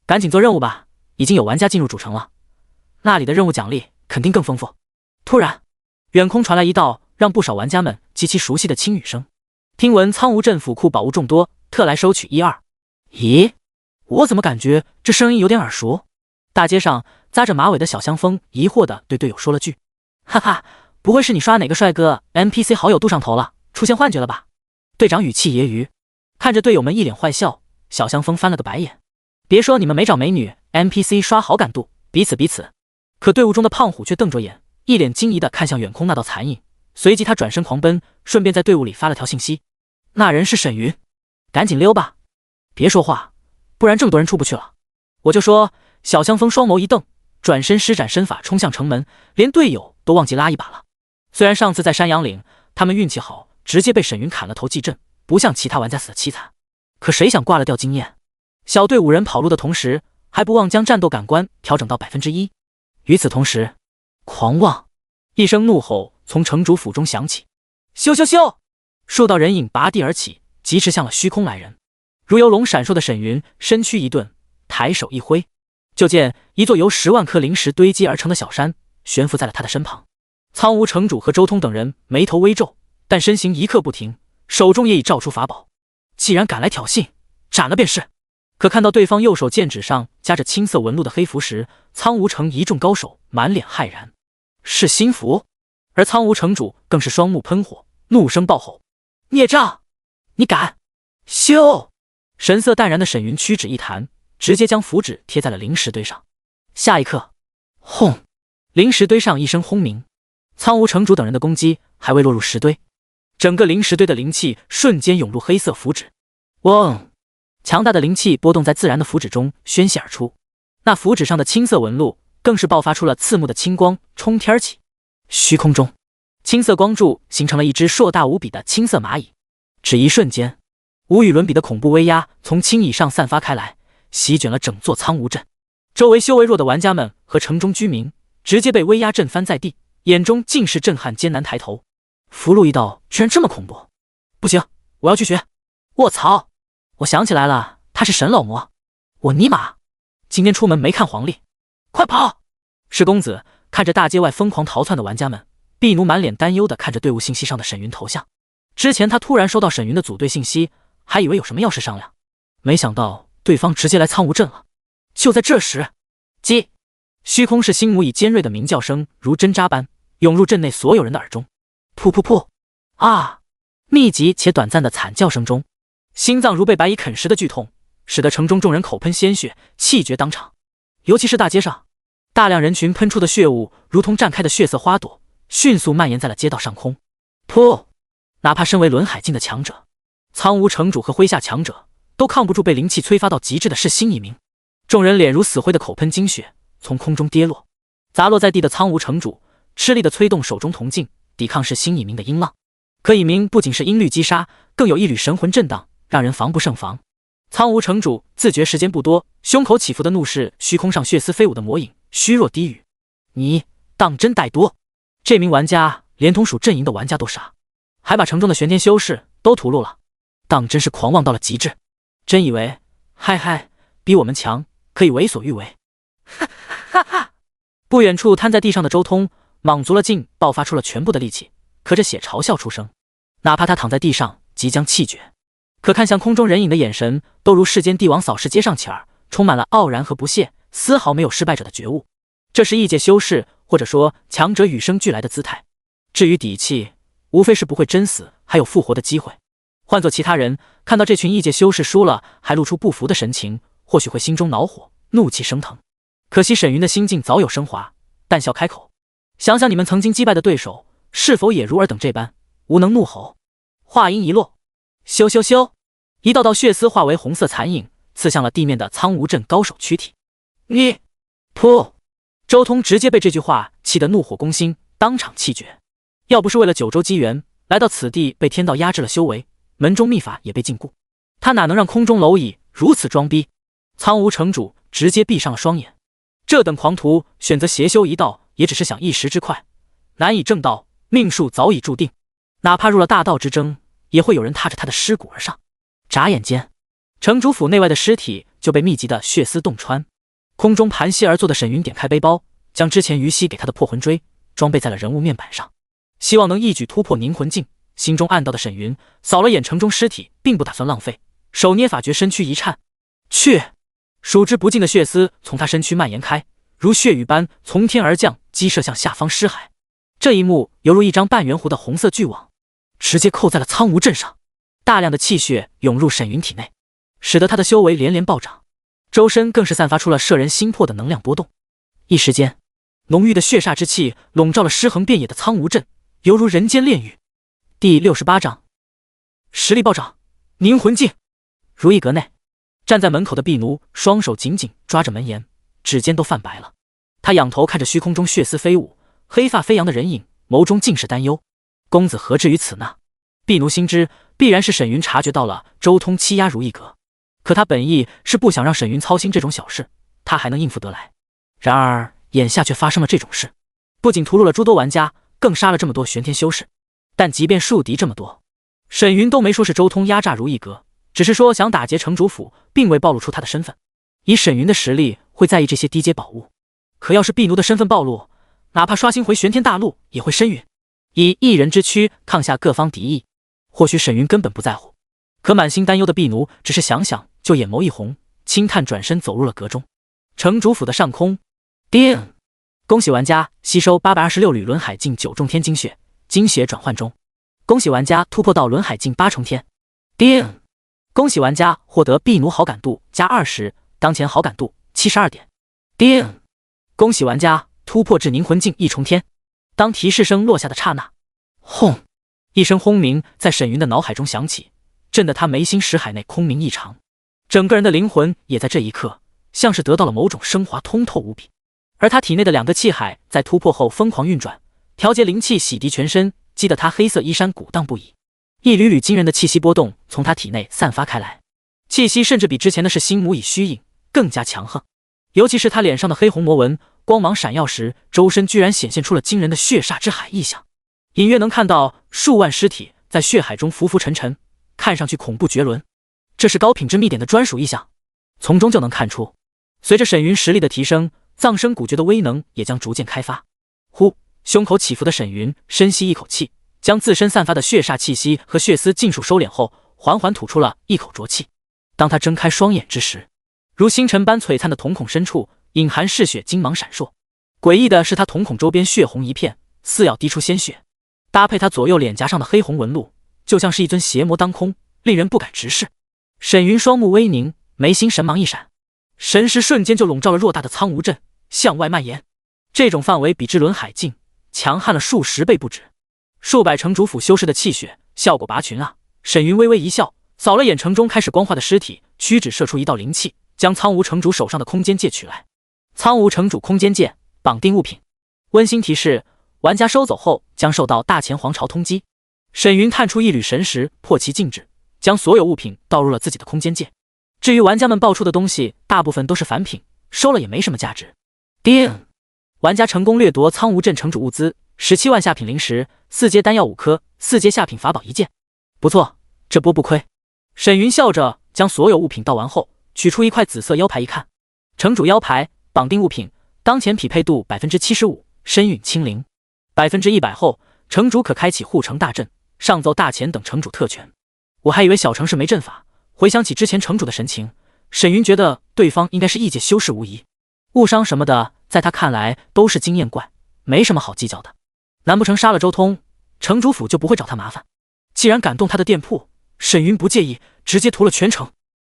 A: 赶紧做任务吧，已经有玩家进入主城了，那里的任务奖励肯定更丰富。突然，远空传来一道让不少玩家们极其熟悉的轻语声。听闻苍梧镇府库宝物众多，特来收取1、2。咦，我怎么感觉这声音有点耳熟？大街上扎着马尾的小香风疑惑地对队友说了句：哈哈，不会是你刷哪个帅哥 NPC 好友度上头了，出现幻觉了吧？队长语气揶揄。看着队友们一脸坏笑，小香风翻了个白眼。别说你们没找美女 NPC 刷好感度，彼此。可队伍中的胖虎却瞪着眼，一脸惊疑地看向远空那道残影，随即他转身狂奔，顺便在队伍里发了条信息：那人是沈云，赶紧溜吧，别说话，不然这么多人出不去了。我就说。小香风双眸一瞪，转身施展身法冲向城门，连队友都忘记拉一把了。虽然上次在山羊岭他们运气好，直接被沈云砍了头祭阵，不像其他玩家死得凄惨，可谁想挂了掉经验。小队5人跑路的同时，还不忘将战斗感官调整到1%。与此同时，狂妄一声怒吼从城主府中响起，咻！数道人影拔地而起，疾驰向了虚空来人。如游龙闪烁的沈云身躯一顿，抬手一挥，就见一座由10万颗灵石堆积而成的小山悬浮在了他的身旁。苍梧城主和周通等人眉头微皱，但身形一刻不停，手中也已照出法宝。既然敢来挑衅，斩了便是。可看到对方右手剑指上夹着青色纹路的黑符时，苍梧城一众高手满脸骇然。是心符？而苍梧城主更是双目喷火，怒声暴吼：孽障，你敢！咻！神色淡然的沈云屈指一弹，直接将符纸贴在了灵石堆上。下一刻，轰！灵石堆上一声轰鸣，苍梧城主等人的攻击还未落入石堆，整个灵石堆的灵气瞬间涌入黑色符纸。嗡！强大的灵气波动在自然的符纸中宣泄而出，那符纸上的青色纹路更是爆发出了刺目的青光，冲天起。虚空中，青色光柱形成了一只硕大无比的青色蚂蚁。只一瞬间，无与伦比的恐怖威压从青蚁上散发开来，席卷了整座苍梧镇。周围修为弱的玩家们和城中居民直接被威压震翻在地，眼中尽是震撼，艰难抬头。符箓一道居然这么恐怖！不行，我要去学！卧槽！我想起来了，他是神老魔！我尼玛，今天出门没看黄历，快跑！是公子看着大街外疯狂逃窜的玩家们，婢奴满脸担忧地看着队伍信息上的沈云头像。之前他突然收到沈云的组队信息，还以为有什么要事商量，没想到对方直接来苍梧镇了。就在这时，叽！虚空是星母以尖锐的鸣叫声如针扎般涌入镇内所有人的耳中。噗噗噗！啊！密集且短暂的惨叫声中，心脏如被白蚁啃食的剧痛使得城中众人口喷鲜血，气绝当场。尤其是大街上，大量人群喷出的血雾如同绽开的血色花朵，迅速蔓延在了街道上空。噗！哪怕身为轮海境的强者，苍梧城主和麾下强者都抗不住被灵气催发到极致的是心一鸣。众人脸如死灰的口喷精血从空中跌落，砸落在地的苍梧城主吃力地催动手中铜镜，抵抗是心以鸣的音浪。可以鸣不仅是音律击杀，更有一缕神魂震荡，让人防不胜防。苍梧城主自觉时间不多，胸口起伏的怒视虚空上血丝飞舞的魔影，虚弱低语：“你当真怠惰？”这名玩家连同属阵营的玩家都傻，还把城中的玄天修士都屠戮了，当真是狂妄到了极致。真以为嗨嗨比我们强，可以为所欲为？哈哈哈！不远处瘫在地上的周通莽足了劲，爆发出了全部的力气，咳着血嘲笑出声。哪怕他躺在地上即将气绝，可看向空中人影的眼神都如世间帝王扫视街上乞儿，充满了傲然和不屑，丝毫没有失败者的觉悟。这是异界修士，或者说强者与生俱来的姿态。至于底气，无非是不会真死，还有复活的机会。换做其他人，看到这群异界修士输了，还露出不服的神情，或许会心中恼火，怒气升腾。可惜沈云的心境早有升华，淡笑开口：“想想你们曾经击败的对手，是否也如尔等这般无能怒吼？”话音一落，咻咻咻，一道道血丝化为红色残影，刺向了地面的苍梧镇高手躯体。你噗！周通直接被这句话气得怒火攻心，当场气绝。要不是为了九州机缘来到此地，被天道压制了修为，门中秘法也被禁锢，他哪能让空中蝼蚁如此装逼？苍梧城主直接闭上了双眼。这等狂徒选择邪修一道，也只是想一时之快，难以正道，命数早已注定。哪怕入了大道之争，也会有人踏着他的尸骨而上。眨眼间，城主府内外的尸体就被密集的血丝洞穿。空中盘膝而坐的沈云点开背包，将之前于西给他的破魂锥装备在了人物面板上，希望能一举突破凝魂境。心中暗道的沈云扫了眼城中尸体，并不打算浪费，手捏法诀，身躯一颤，去！数之不尽的血丝从他身躯蔓延开，如血雨般从天而降，激射向下方尸海。这一幕犹如一张半圆弧的红色巨网，直接扣在了苍梧镇上。大量的气血涌入沈云体内，使得他的修为连连暴涨，周身更是散发出了摄人心魄的能量波动。一时间，浓郁的血煞之气笼罩了尸横遍野的苍梧镇，犹如人间炼狱。第68章，实力暴涨，凝魂境。如意阁内，站在门口的婢奴双手紧紧抓着门沿，指尖都泛白了。他仰头看着虚空中血丝飞舞，黑发飞扬的人影，眸中尽是担忧。公子何至于此呢？婢奴心知必然是沈云察觉到了周通欺压如意阁，可他本意是不想让沈云操心这种小事，他还能应付得来。然而眼下却发生了这种事，不仅屠戮了诸多玩家，更杀了这么多玄天修士。但即便树敌这么多，沈云都没说是周通压榨如意阁，只是说想打劫城主府，并未暴露出他的身份。以沈云的实力，会在意这些低阶宝物？可要是婢奴的身份暴露，哪怕刷新回玄天大陆，也会身陨。以一人之躯抗下各方敌意，或许沈云根本不在乎。可满心担忧的婢奴，只是想想就眼眸一红，轻叹转身走入了阁中。城主府的上空，叮！恭喜玩家吸收826缕轮海境9重天精血，精血转换中。恭喜玩家突破到轮海境8重天。叮！恭喜玩家获得婢奴好感度加20，当前好感度72点。叮！恭喜玩家突破至凝魂境1重天。当提示声落下的刹那，轰！一声轰鸣在沈云的脑海中响起，震得他眉心识海内空明异常，整个人的灵魂也在这一刻像是得到了某种升华，通透无比。而他体内的2个气海在突破后疯狂运转，调节灵气，洗涤全身，激得他黑色衣衫鼓荡不已。一缕缕惊人的气息波动从他体内散发开来，气息甚至比之前的是心母以虚影更加强横。尤其是他脸上的黑红魔纹光芒闪耀时，周身居然显现出了惊人的血煞之海异象，隐约能看到数万尸体在血海中浮浮沉沉，看上去恐怖绝伦。这是高品质秘典的专属异象，从中就能看出，随着沈云实力的提升，葬生古诀的威能也将逐渐开发。呼，胸口起伏的沈云深吸一口气，将自身散发的血煞气息和血丝尽数收敛后，缓缓吐出了一口浊气。当他睁开双眼之时，如星辰般璀璨的瞳孔深处隐含嗜血，金芒闪烁。诡异的是，他瞳孔周边血红一片，似要滴出鲜血，搭配他左右脸颊上的黑红纹路，就像是一尊邪魔当空，令人不敢直视。沈云双目微凝，眉心神芒一闪，神识瞬间就笼罩了偌大的苍梧镇，向外蔓延。这种范围比之轮海境强悍了数十倍不止。数百城主府修饰的气血效果拔群啊！沈云微微一笑，扫了眼城中开始光化的尸体，屈指射出一道灵气，将苍梧城主手上的空间戒取来。苍梧城主空间戒，绑定物品。温馨提示：玩家收走后将受到大前皇朝通缉。沈云探出一缕神识，破其禁制，将所有物品倒入了自己的空间戒。至于玩家们爆出的东西，大部分都是凡品，收了也没什么价值。叮！玩家成功掠夺苍梧镇城主物资17万下品灵石，4阶丹药5颗，4阶下品法宝1件。不错，这波不亏。沈云笑着将所有物品倒完后，取出一块紫色腰牌一看，城主腰牌，绑定物品，当前匹配度 75%， 身陨清零。100%后，城主可开启护城大阵，上奏大前等城主特权。我还以为小城市没阵法，回想起之前城主的神情，沈云觉得对方应该是异界修士无疑。误伤什么的，在他看来都是经验怪，没什么好计较的。难不成杀了周通，城主府就不会找他麻烦？既然敢动他的店铺，沈云不介意，直接屠了全城。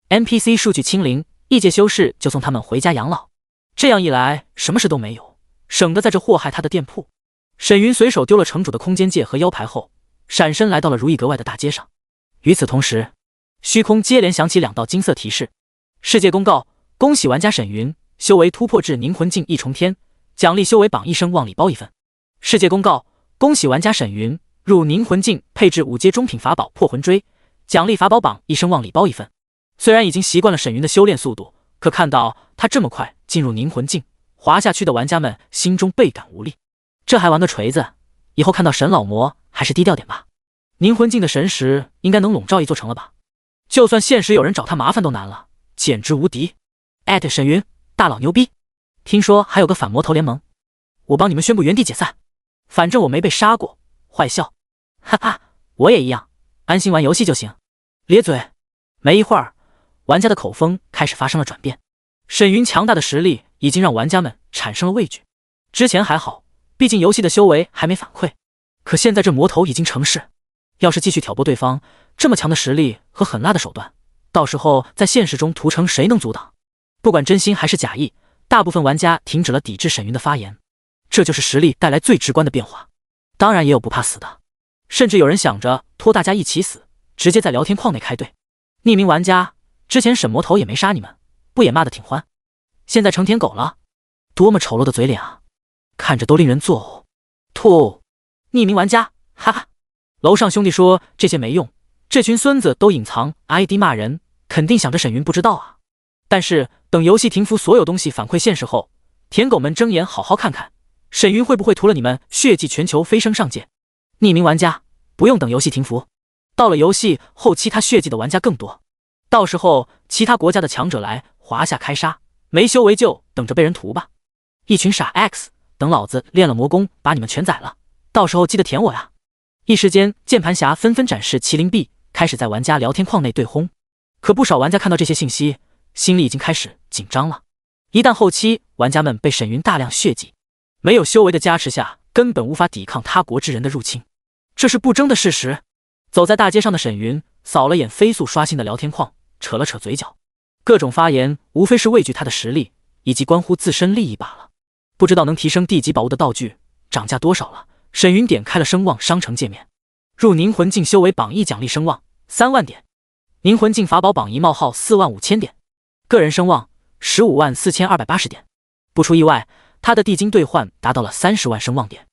A: NPC 数据清零，异界修士就送他们回家养老。这样一来，什么事都没有，省得在这祸害他的店铺。沈云随手丢了城主的空间戒和腰牌后，闪身来到了如意阁外的大街上。与此同时，虚空接连响起2道金色提示：世界公告，恭喜玩家沈云修为突破至凝魂境1重天，奖励修为榜1声望礼包1份。世界公告，恭喜玩家沈云入凝魂境配置5阶中品法宝破魂锥，奖励法宝榜1声望礼包1份。虽然已经习惯了沈云的修炼速度，可看到他这么快进入凝魂境，滑下去的玩家们心中倍感无力。这还玩个锤子，以后看到沈老魔还是低调点吧。凝魂境的神识应该能笼罩一座城了吧？就算现实有人找他麻烦都难了，简直无敌。沈云大佬牛逼，听说还有个反魔头联盟，我帮你们宣布原地解散。反正我没被杀过，坏笑。哈哈，我也一样，安心玩游戏就行。咧嘴。没一会儿，玩家的口风开始发生了转变。沈云强大的实力已经让玩家们产生了畏惧。之前还好，毕竟游戏的修为还没反馈，可现在这魔头已经成事，要是继续挑拨对方，这么强的实力和狠辣的手段，到时候在现实中屠城谁能阻挡？不管真心还是假意，大部分玩家停止了抵制沈云的发言。这就是实力带来最直观的变化。当然也有不怕死的，甚至有人想着拖大家一起死，直接在聊天框内开队。匿名玩家，之前沈魔头也没杀你们，不也骂得挺欢？现在成舔狗了，多么丑陋的嘴脸啊，看着都令人作呕。吐！匿名玩家，哈哈。楼上兄弟说这些没用，这群孙子都隐藏 ID 骂人，肯定想着沈云不知道啊。但是等游戏停服，所有东西反馈现实后，舔狗们睁眼好好看看，沈云会不会屠了你们，血祭全球飞升上界？匿名玩家，不用等游戏停服，到了游戏后期他血祭的玩家更多，到时候其他国家的强者来华夏开杀，没修为就等着被人屠吧。一群傻 X， 等老子练了魔功把你们全宰了，到时候记得舔我呀。一时间键盘侠纷纷展示麒麟臂，开始在玩家聊天框内对轰。可不少玩家看到这些信息，心里已经开始紧张了。一旦后期玩家们被沈云大量血祭，没有修为的加持下，根本无法抵抗他国之人的入侵，这是不争的事实。走在大街上的沈云扫了眼飞速刷新的聊天框，扯了扯嘴角，各种发言无非是畏惧他的实力以及关乎自身利益罢了。不知道能提升地级宝物的道具涨价多少了。沈云点开了声望商城界面，入凝魂境修为榜1奖励声望3万点，凝魂境法宝榜1冒号4万5千点，个人声望15万4280点。不出意外，他的地金兑换达到了30万声望点。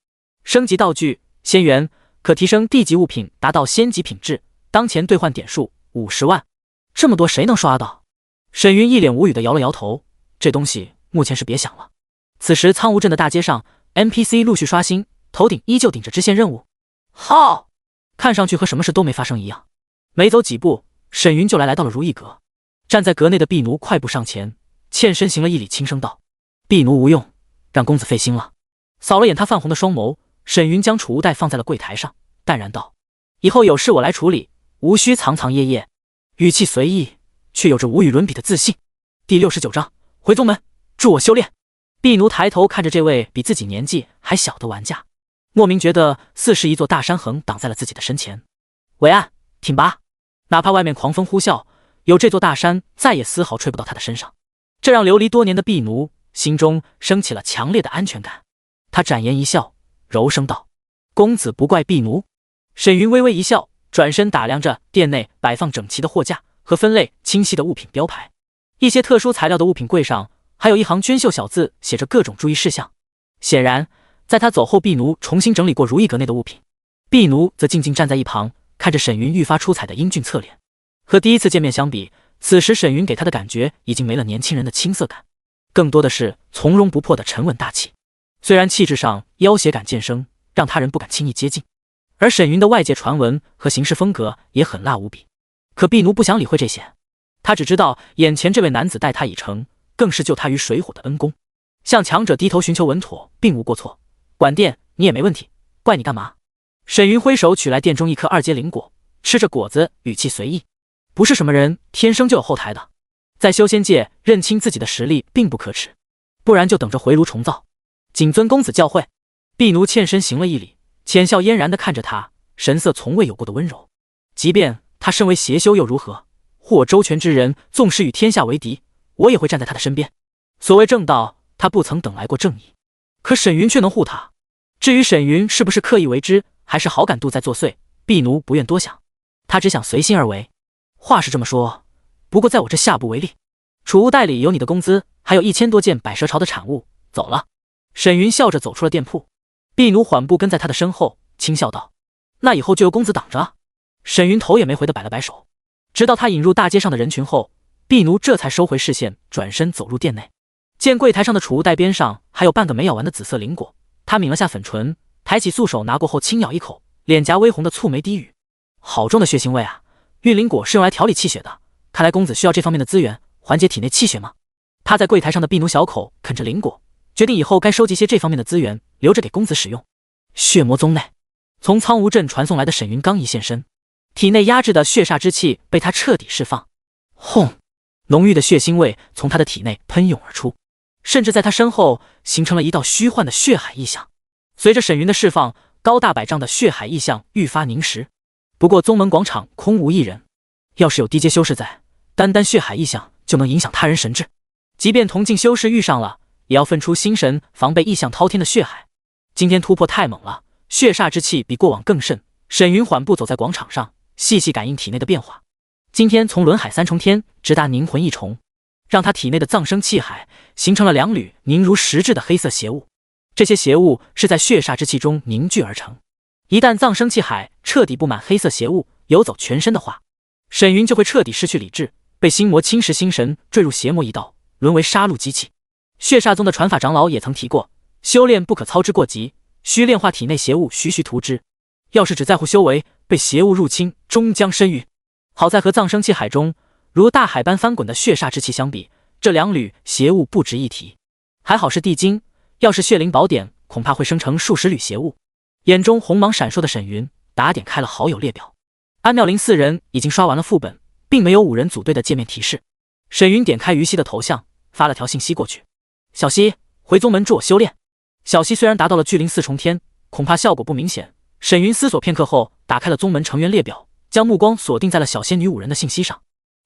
A: 升级道具仙元，可提升地级物品达到仙级品质，当前兑换点数50万。这么多谁能刷到？沈云一脸无语的摇了摇头，这东西目前是别想了。此时苍梧镇的大街上 NPC 陆续刷新，头顶依旧顶着支线任务。好，看上去和什么事都没发生一样。没走几步，沈云就来到了如意阁。站在阁内的婢奴快步上前，欠身行了一礼，轻声道：婢奴无用，让公子费心了。扫了眼他泛红的双眸，沈云将储物袋放在了柜台上，淡然道：以后有事我来处理，无需藏藏掖掖。语气随意，却有着无与伦比的自信。第69章回宗门，助我修炼。婢奴抬头看着这位比自己年纪还小的玩家，莫名觉得似是一座大山横挡在了自己的身前。伟岸挺拔，哪怕外面狂风呼啸，有这座大山再也丝毫吹不到他的身上，这让流离多年的婢奴心中升起了强烈的安全感。他展颜一笑，柔声道：“公子不怪婢奴。”沈云微微一笑，转身打量着店内摆放整齐的货架和分类清晰的物品标牌。一些特殊材料的物品柜上还有一行娟秀小字，写着各种注意事项。显然在他走后，婢奴重新整理过如意阁内的物品。婢奴则静静站在一旁，看着沈云愈发出彩的英俊侧脸。和第一次见面相比，此时沈云给他的感觉已经没了年轻人的青涩感，更多的是从容不迫的沉稳大气。虽然气质上妖邪感渐生，让他人不敢轻易接近，而沈云的外界传闻和行事风格也狠辣无比，可婢奴不想理会这些。他只知道眼前这位男子待他已成，更是救他于水火的恩公，向强者低头寻求稳妥并无过错。管店你也没问题，怪你干嘛？沈云挥手取来店中一颗2阶灵果，吃着果子语气随意。不是什么人天生就有后台的，在修仙界认清自己的实力并不可耻，不然就等着回炉重造。谨遵公子教诲。婢奴欠身行了一礼，浅笑嫣然地看着他，神色从未有过的温柔。即便他身为邪修又如何？护我周全之人，纵使与天下为敌，我也会站在他的身边。所谓正道，他不曾等来过正义，可沈云却能护他。至于沈云是不是刻意为之，还是好感度在作祟，婢奴不愿多想，他只想随心而为。话是这么说，不过在我这下不为例。储物袋里有你的工资，还有1000多件百蛇巢的产物，走了。沈云笑着走出了店铺，婢奴缓步跟在他的身后，轻笑道：“那以后就由公子挡着。”沈云头也没回的摆了摆手。直到他引入大街上的人群后，婢奴这才收回视线，转身走入店内。见柜台上的储物袋边上还有半个没咬完的紫色灵果，他抿了下粉唇，抬起素手拿过后轻咬一口，脸颊微红的蹙眉低语：“好重的血腥味啊！运灵果是用来调理气血的，看来公子需要这方面的资源，缓解体内气血吗？”他在柜台上的婢奴小口啃着灵果，决定以后该收集些这方面的资源，留着给公子使用。血魔宗内，从苍梧镇传送来的沈云刚一现身，体内压制的血煞之气被他彻底释放。轰！浓郁的血腥味从他的体内喷涌而出，甚至在他身后形成了一道虚幻的血海异象。随着沈云的释放，高大百丈的血海异象愈发凝实。不过宗门广场空无一人，要是有低阶修士在，单单血海异象就能影响他人神智。即便同境修士遇上了，也要分出心神防备异象滔天的血海。今天突破太猛了，血煞之气比过往更甚。沈云缓步走在广场上，细细感应体内的变化。今天从轮海3重天直达凝魂1重，让他体内的藏生气海形成了2缕凝如实质的黑色邪物。这些邪物是在血煞之气中凝聚而成，一旦藏生气海彻底布满黑色邪物，游走全身的话，沈云就会彻底失去理智，被心魔侵蚀心神，坠入邪魔一道，沦为杀戮机器。血煞宗的传法长老也曾提过，修炼不可操之过急，需炼化体内邪物，徐徐屠之。要是只在乎修为，被邪物入侵，终将身陨。好在和藏生气海中如大海般翻滚的血煞之气相比，这2缕邪物不值一提。还好是地精，要是血灵宝典，恐怕会生成数十缕邪物。眼中红芒闪烁的沈云打点开了好友列表，安妙龄4人已经刷完了副本，并没有5人组队的界面提示。沈云点开于西的头像，发了条信息过去：“小西，回宗门助我修炼。”小西虽然达到了巨灵4重天，恐怕效果不明显。沈云思索片刻后，打开了宗门成员列表，将目光锁定在了小仙女5人的信息上。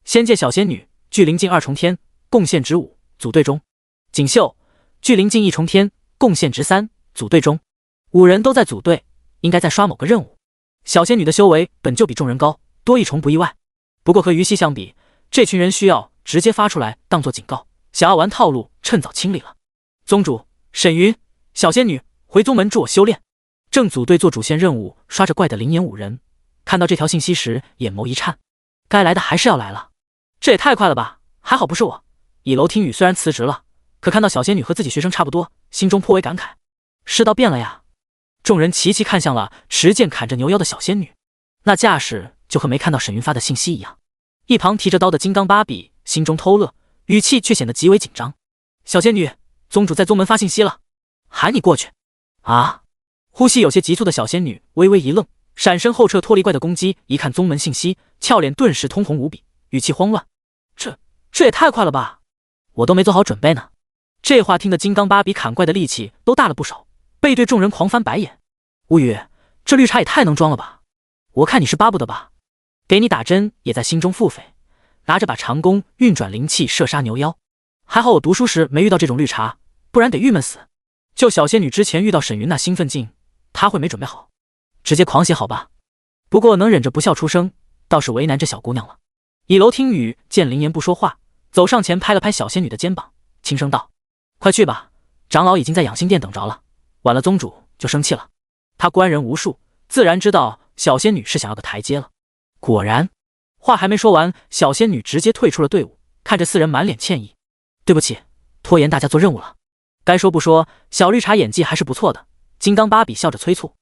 A: 仙界小仙女，巨灵境2重天，贡献值5，组队中。锦绣，巨灵境1重天，贡献值3，组队中。5人都在组队，应该在刷某个任务。小仙女的修为本就比众人高，多1重不意外。不过和于西相比，这群人需要直接发出来当作警告，想要玩套路，趁早清理了。宗主，沈云，小仙女，回宗门助我修炼。正组队做主线任务，刷着怪的灵眼5人，看到这条信息时，眼眸一颤。该来的还是要来了，这也太快了吧！还好不是我。倚楼听雨虽然辞职了，可看到小仙女和自己学生差不多，心中颇为感慨。世道变了呀！众人齐齐看向了持剑砍着牛腰的小仙女，那架势就和没看到沈云发的信息一样。一旁提着刀的金刚芭比心中偷乐，语气却显得极为紧张。小仙女，宗主在宗门发信息了，喊你过去。啊！呼吸有些急促的小仙女微微一愣，闪身后撤脱离怪的攻击，一看宗门信息，俏脸顿时通红无比，语气慌乱：“这也太快了吧！我都没做好准备呢。”这话听得金刚芭比砍怪的力气都大了不少，背对众人狂翻白眼。无语，这绿茶也太能装了吧！我看你是巴不得吧？给你打针也在心中腹诽，拿着把长弓运转灵气射杀牛妖。还好我读书时没遇到这种绿茶，不然得郁闷死。就小仙女之前遇到沈云那兴奋劲，她会没准备好，直接狂写好吧。不过能忍着不笑出声，倒是为难这小姑娘了。倚楼听雨见林岩不说话，走上前拍了拍小仙女的肩膀，轻声道：“快去吧，长老已经在养心殿等着了，晚了宗主就生气了。”他官人无数，自然知道小仙女是想要个台阶了。果然，话还没说完，小仙女直接退出了队伍，看着四人满脸歉意：“对不起，拖延大家做任务了。”该说不说，小绿茶演技还是不错的。金刚芭比笑着催促：“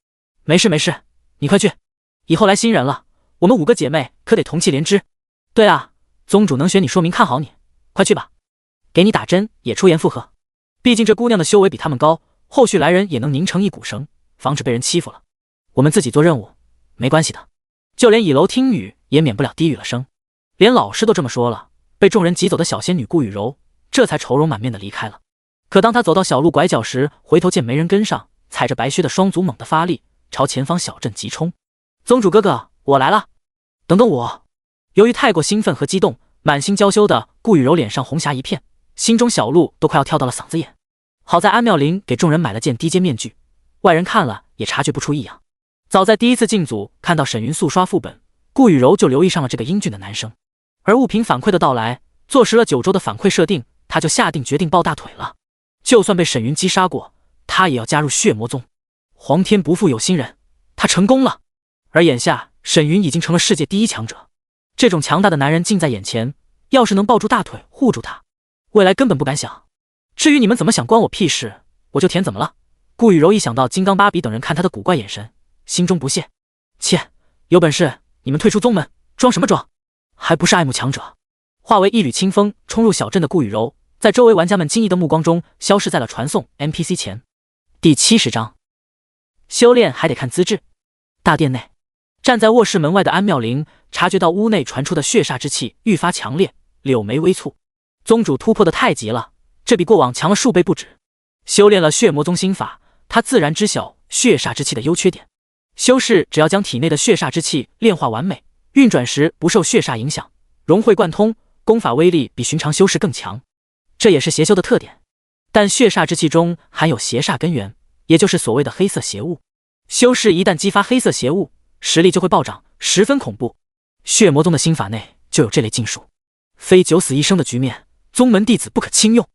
A: 没事没事，你快去，以后来新人了，我们5个姐妹可得同气连枝。对啊，宗主能选你，说明看好你，快去吧，给你打针也出言附和。毕竟这姑娘的修为比他们高，后续来人也能拧成一股绳，防止被人欺负了。我们自己做任务没关系的。”就连倚楼听雨也免不了低语了声。连老师都这么说了，被众人挤走的小仙女顾雨柔这才愁容满面的离开了。可当她走到小路拐角时，回头见没人跟上，踩着白靴的双足猛地发力，朝前方小镇急冲。宗主哥哥，我来了，等等我！由于太过兴奋和激动，满心娇羞的顾雨柔脸上红霞一片，心中小鹿都快要跳到了嗓子眼。好在安妙玲给众人买了件低阶面具，外人看了也察觉不出异样。早在第一次进组看到沈云速刷副本，顾雨柔就留意上了这个英俊的男生。而物品反馈的到来，坐实了9周的反馈设定，他就下定决定抱大腿了。就算被沈云击杀过，他也要加入血魔宗。皇天不负有心人，他成功了。而眼下沈云已经成了世界第1强者，这种强大的男人近在眼前，要是能抱住大腿护住他，未来根本不敢想。至于你们怎么想关我屁事，我就舔怎么了。顾雨柔一想到金刚芭比等人看他的古怪眼神，心中不屑，切，有本事你们退出宗门，装什么装？还不是爱慕强者？化为一缕清风冲入小镇的顾雨柔，在周围玩家们惊异的目光中消失在了传送 NPC 前。第70章，修炼还得看资质。大殿内，站在卧室门外的安妙玲察觉到屋内传出的血煞之气愈发强烈，柳眉微蹙。宗主突破的太急了，这比过往强了数倍不止。修炼了血魔宗心法，他自然知晓血煞之气的优缺点。修士只要将体内的血煞之气炼化完美，运转时不受血煞影响，融会贯通，功法威力比寻常修士更强，这也是邪修的特点。但血煞之气中含有邪煞根源，也就是所谓的黑色邪物。修士一旦激发黑色邪物，实力就会暴涨，十分恐怖。血魔宗的心法内就有这类禁术，非九死一生的局面，宗门弟子不可轻用。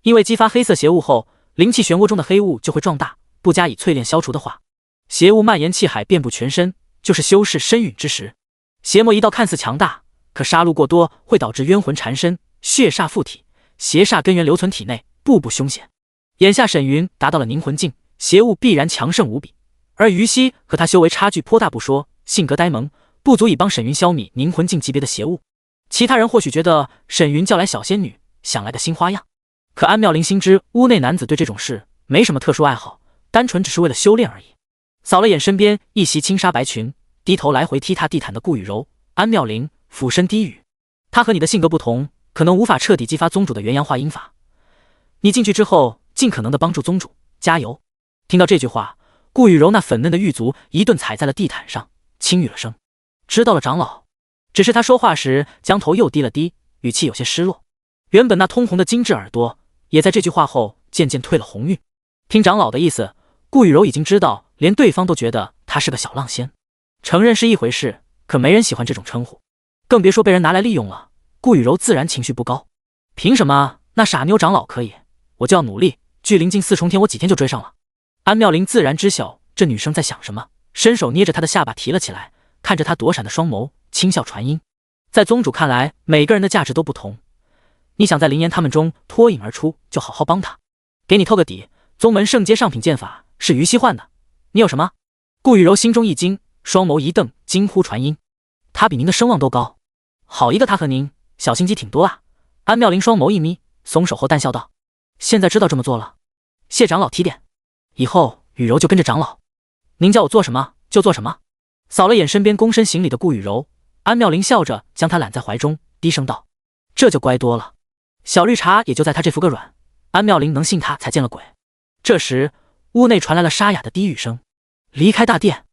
A: 因为激发黑色邪物后，灵气漩涡中的黑雾就会壮大，不加以淬炼消除的话，邪物蔓延气海遍布全身，就是修士身陨之时。邪魔一道看似强大，可杀戮过多会导致冤魂缠身，血煞附体，邪煞根源留存体内，步步凶险。眼下沈云达到了凝魂境，邪物必然强盛无比，而于西和他修为差距颇大不说，性格呆萌，不足以帮沈云消弭凝魂境级别的邪物。其他人或许觉得沈云叫来小仙女想来个新花样，可安妙玲心知屋内男子对这种事没什么特殊爱好，单纯只是为了修炼而已。扫了眼身边一袭轻纱白裙，低头来回踢踏地毯的顾雨柔，安妙玲俯身低语：“他和你的性格不同，可能无法彻底激发宗主的元阳化阴法。你进去之后，尽可能的帮助宗主，加油！”听到这句话，顾雨柔那粉嫩的玉足一顿踩在了地毯上，轻语了声：“知道了，长老。”只是他说话时将头又低了低，语气有些失落。原本那通红的精致耳朵，也在这句话后渐渐褪了红晕。听长老的意思，顾雨柔已经知道，连对方都觉得他是个小浪仙。承认是一回事，可没人喜欢这种称呼，更别说被人拿来利用了。顾雨柔自然情绪不高。凭什么那傻妞长老可以，我就要努力，距临近4重天我几天就追上了。安妙玲自然知晓这女生在想什么，伸手捏着她的下巴提了起来，看着她躲闪的双眸，轻笑传音：“在宗主看来，每个人的价值都不同，你想在林岩他们中脱颖而出，就好好帮他。给你透个底，宗门圣阶上品剑法是于西换的，你有什么？”顾雨柔心中一惊，双眸一瞪，惊呼传音：“他比您的声望都高，好一个他和您，小心机挺多啊。”安妙玲双眸一眯，松手后淡笑道：“现在知道这么做了，谢长老提点，以后雨柔就跟着长老，您叫我做什么就做什么。”扫了眼身边躬身行礼的顾雨柔，安妙玲笑着将她揽在怀中，低声道：“这就乖多了。”小绿茶也就在她这服个软，安妙玲能信她才见了鬼。这时屋内传来了沙哑的低语声：“离开大殿，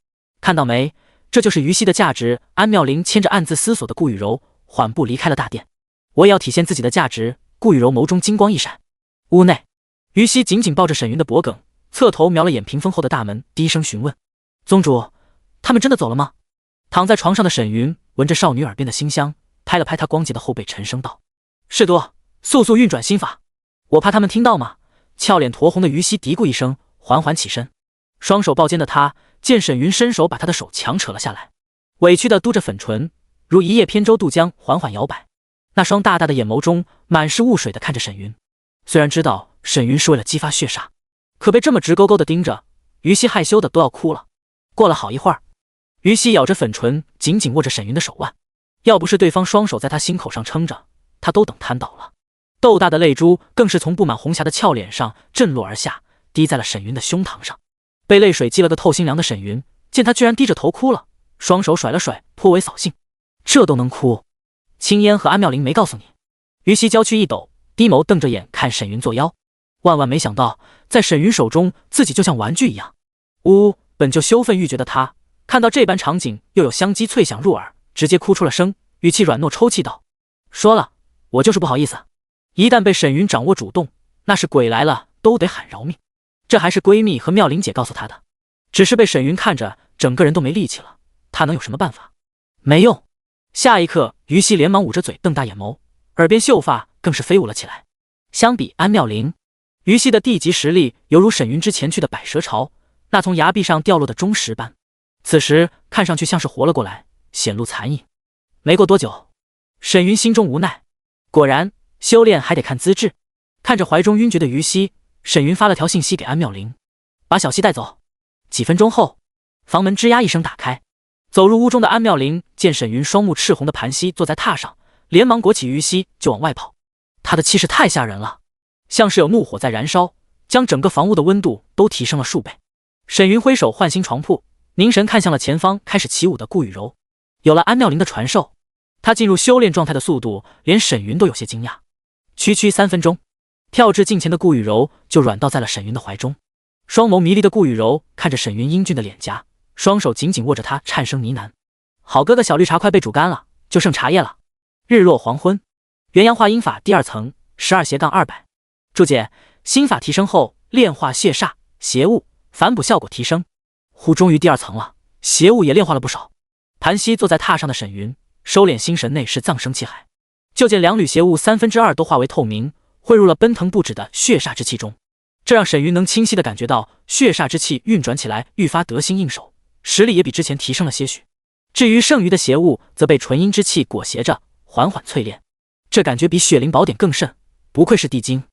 A: 看到没？这就是于西的价值。”安妙玲牵着暗自思索的顾雨柔，缓步离开了大殿。我也要体现自己的价值。顾雨柔眸中金光一闪。屋内，于西紧紧抱着沈云的脖颈，侧头瞄了眼屏风后的大门，低声询问：“宗主，他们真的走了吗？”躺在床上的沈云闻着少女耳边的馨香，拍了拍她光洁的后背，沉声道：“事多，速速运转心法。我怕他们听到吗？”俏脸酡红的于西嘀咕一声，缓缓起身，双手抱肩的她见沈云伸手把她的手强扯了下来，委屈地嘟着粉唇，如一叶扁舟渡江，缓缓摇摆。那双大大的眼眸中满是雾水地看着沈云。虽然知道沈云是为了激发血煞，可被这么直勾勾地盯着，于西害羞的都要哭了。过了好一会儿，于西咬着粉唇，紧紧握着沈云的手腕。要不是对方双手在他心口上撑着，他都等瘫倒了。豆大的泪珠更是从布满红霞的俏脸上震落而下，滴在了沈云的胸膛上。被泪水激了个透心凉的沈云见他居然低着头哭了，双手甩了甩，颇为扫兴。这都能哭？青烟和安妙龄没告诉你？于西娇躯一抖，低眸瞪着眼看沈云作妖。万万没想到，在沈云手中自己就像玩具一样。本就羞愤欲绝的他看到这般场景，又有香鸡脆响入耳，直接哭出了声，语气软糯抽泣道：“说了，我就是不好意思。一旦被沈云掌握主动，那是鬼来了都得喊饶命。这还是闺蜜和妙龄姐告诉他的，只是被沈云看着整个人都没力气了，他能有什么办法？没用。”下一刻，于西连忙捂着嘴，瞪大眼眸，耳边秀发更是飞舞了起来。相比安妙龄，于西的地级实力犹如沈云之前去的百蛇巢，那从崖壁上掉落的钟石般，此时看上去像是活了过来，显露残影。没过多久，沈云心中无奈，果然修炼还得看资质。看着怀中晕厥的于西，沈云发了条信息给安妙龄，把小西带走。几分钟后，房门吱呀一声打开，走入屋中的安妙龄见沈云双目赤红的盘膝坐在榻上，连忙裹起于西就往外跑。他的气势太吓人了，像是有怒火在燃烧，将整个房屋的温度都提升了数倍。沈云挥手唤醒床铺，凝神看向了前方开始起舞的顾雨柔。有了安妙龄的传授，他进入修炼状态的速度连沈云都有些惊讶。区3分钟，跳至近前的顾雨柔就软倒在了沈云的怀中。双眸迷离的顾雨柔看着沈云英俊的脸颊，双手紧紧握着他，颤声呢喃：“好哥哥，小绿茶快被煮干了，就剩茶叶了。”日落黄昏，元阳化阴法第2层12-200。注解：心法提升后，炼化血煞、邪物，反哺效果提升。终于第2层了，邪物也炼化了不少。盘膝坐在榻上的沈云收敛心神，内是藏生气海，就见2缕邪物2/3都化为透明，汇入了奔腾不止的血煞之气中。这让沈云能清晰地感觉到血煞之气运转起来愈发得心应手，实力也比之前提升了些许。至于剩余的邪物，则被纯阴之气裹挟着，缓缓淬炼。这感觉比血灵宝典更甚，不愧是地精。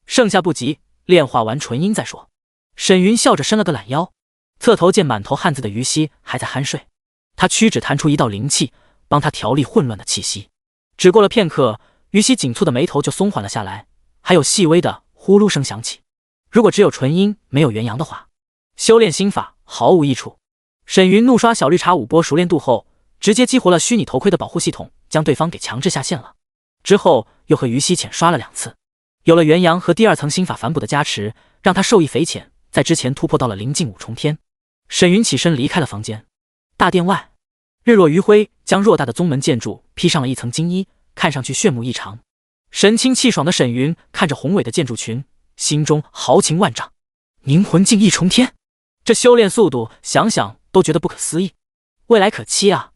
A: 剩下不急，炼化完纯阴再说。沈云笑着伸了个懒腰，侧头见满头汗渍的于西还在酣睡，他屈指弹出一道灵气，帮他调理混乱的气息。只过了片刻，于西紧蹙的眉头就松缓了下来，还有细微的呼噜声响起。如果只有纯阴没有元阳的话，修炼心法毫无益处。沈云怒刷小绿茶5波熟练度后，直接激活了虚拟头盔的保护系统，将对方给强制下线了。之后又和于西浅刷了2次，有了元阳和第2层心法反哺的加持，让他受益匪浅，在之前突破到了临近5重天。沈云起身离开了房间。大殿外，日落余晖将偌大的宗门建筑披上了一层金衣，看上去炫目异常。神清气爽的沈云看着宏伟的建筑群，心中豪情万丈。凝魂境1重天，这修炼速度想想都觉得不可思议，未来可期啊！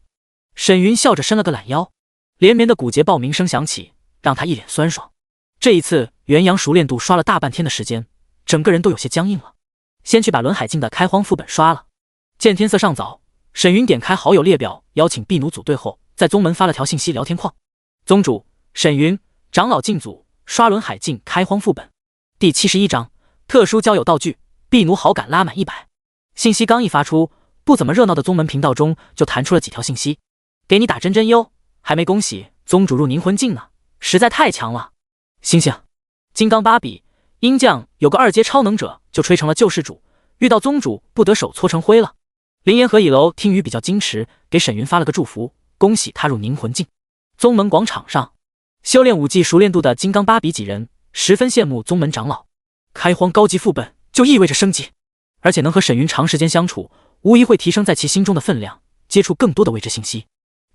A: 沈云笑着伸了个懒腰，连绵的古节报鸣声响起，让他一脸酸爽。这一次元阳熟练度刷了大半天的时间，整个人都有些僵硬了。先去把轮海境的开荒副本刷了。见天色尚早，沈云点开好友列表，邀请婢奴组队后，在宗门发了条信息聊天框：宗主沈云，长老进组，刷轮海境开荒副本。第71章特殊交友道具，婢奴好感拉满100。信息刚一发出，不怎么热闹的宗门频道中就弹出了几条信息：给你打针哟，还没恭喜宗主入凝魂境呢，实在太强了。星星，金刚芭比，鹰将有个2阶超能者就吹成了救世主，遇到宗主不得手搓成灰了。林岩和以楼听雨比较矜持，给沈云发了个祝福，恭喜他入凝魂境。宗门广场上，修炼5技熟练度的金刚芭比几人十分羡慕宗门长老。开荒高级副本就意味着升级，而且能和沈云长时间相处，无疑会提升在其心中的分量，接触更多的未知信息。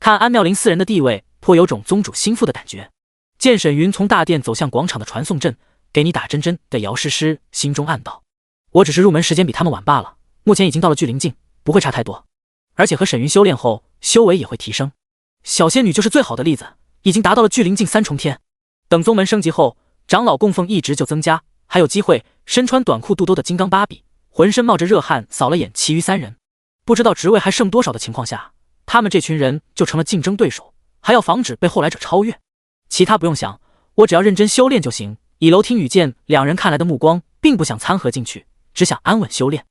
A: 看安妙龄四人的地位，颇有种宗主心腹的感觉。见沈云从大殿走向广场的传送阵，给你打针针的姚诗诗心中暗道：我只是入门时间比他们晚罢了，目前已经到了巨灵境，不会差太多。而且和沈云修炼后，修为也会提升。小仙女就是最好的例子，已经达到了巨灵境3重天。等宗门升级后，长老供奉一直就增加，还有机会身穿短裤肚兜的金刚芭比，浑身冒着热汗扫了眼其余3人。不知道职位还剩多少的情况下，他们这群人就成了竞争对手，还要防止被后来者超越。其他不用想，我只要认真修炼就行。以楼听雨见两人看来的目光，并不想掺和进去，只想安稳修炼。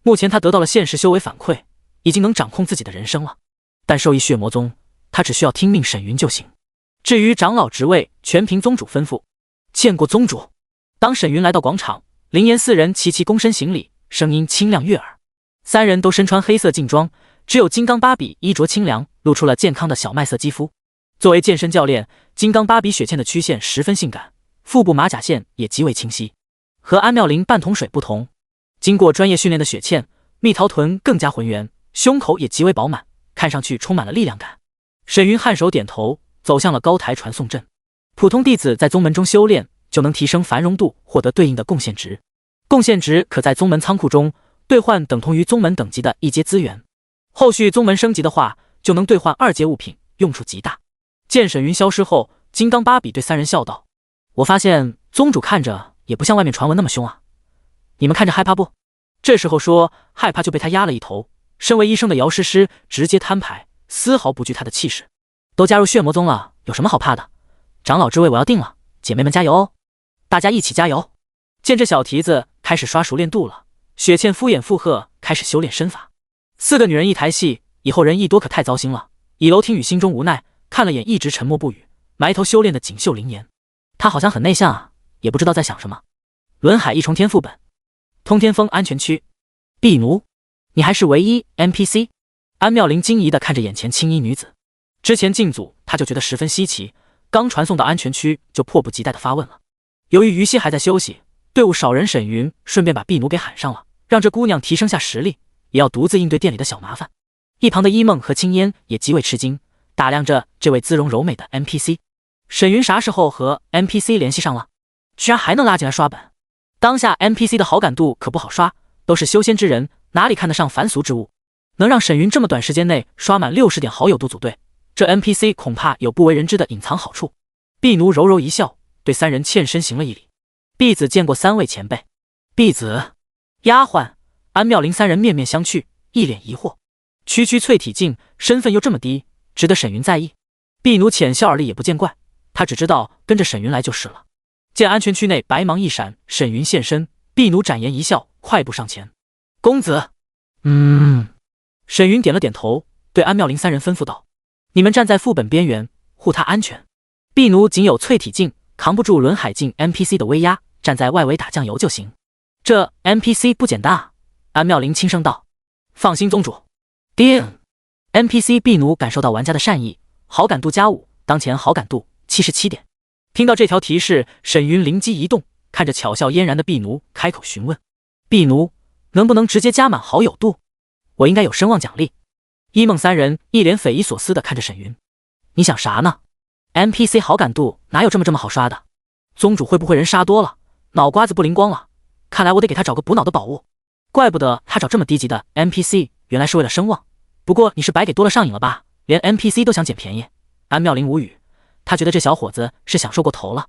A: 目前他得到了现实修为反馈，已经能掌控自己的人生了。但受益血魔宗，他只需要听命沈云就行。至于长老职位，全凭宗主吩咐。见过宗主。当沈云来到广场，灵岩4人齐齐躬身行礼，声音清亮悦耳。3人都身穿黑色劲装，只有金刚芭比衣着清凉，露出了健康的小麦色肌肤。作为健身教练，金刚芭比雪茜的曲线十分性感，腹部马甲线也极为清晰。和安妙龄半桶水不同，经过专业训练的雪茜，蜜桃臀更加浑圆，胸口也极为饱满，看上去充满了力量感。沈云颔首点头，走向了高台传送阵。普通弟子在宗门中修炼，就能提升繁荣度，获得对应的贡献值。贡献值可在宗门仓库中兑换等同于宗门等级的1阶资源。后续宗门升级的话，就能兑换2阶物品，用处极大。见沈云消失后，金刚芭比对3人笑道：我发现宗主看着也不像外面传闻那么凶啊，你们看着害怕不？这时候说害怕就被他压了一头。身为医生的姚诗诗直接摊牌，丝毫不惧他的气势。都加入血魔宗了，有什么好怕的？长老之位我要定了，姐妹们加油哦！大家一起加油！见这小蹄子开始刷熟练度了，雪茜敷衍附和，开始修炼身法。4个女人一台戏，以后人一多可太糟心了。以楼听雨心中无奈，看了眼一直沉默不语，埋头修炼的锦绣灵颜。他好像很内向啊，也不知道在想什么。轮海1重天副本，通天峰安全区。婢奴，你还是唯一 NPC？ 安妙龄惊疑地看着眼前青衣女子。之前进组他就觉得十分稀奇，刚传送到安全区就迫不及待地发问了。由于于西还在休息，队伍少人，沈云顺便把婢奴给喊上了，让这姑娘提升下实力，也要独自应对店里的小麻烦。一旁的一梦和青烟也极为吃惊，打量着这位姿容柔美的 NPC。 沈云啥时候和 NPC 联系上了？居然还能拉进来刷本。当下 NPC 的好感度可不好刷，都是修仙之人，哪里看得上凡俗之物。能让沈云这么短时间内刷满60点好友度组队，这 NPC 恐怕有不为人知的隐藏好处。婢奴柔柔一笑，对3人欠身行了一礼。婢子见过3位前辈。婢子、丫鬟、安妙龄3人面面相觑，一脸疑惑。区区淬体境，身份又这么低，值得沈云在意？婢奴浅笑而立，也不见怪，他只知道跟着沈云来就是了。见安全区内白芒一闪，沈云现身，婢奴展颜一笑，快步上前。公子。沈云点了点头，对安妙龄3人吩咐道：你们站在副本边缘，护他安全。婢奴仅有淬体境，扛不住轮海境 NPC 的威压，站在外围打酱油就行。这 NPC 不简单啊。安妙龄轻声道：放心宗主。叮。 NPC 婢奴感受到玩家的善意，好感度加5，当前好感度77点。听到这条提示，沈云灵机一动，看着巧笑嫣然的婢奴，开口询问：婢奴能不能直接加满好友度？我应该有声望奖励。一梦3人一脸匪夷所思地看着沈云。你想啥呢？ NPC 好感度哪有这么好刷的？宗主会不会人杀多了，脑瓜子不灵光了？看来我得给他找个补脑的宝物。怪不得他找这么低级的 NPC， 原来是为了声望。不过你是白给多了上瘾了吧，连 NPC 都想捡便宜。安妙龄无语，他觉得这小伙子是享受过头了。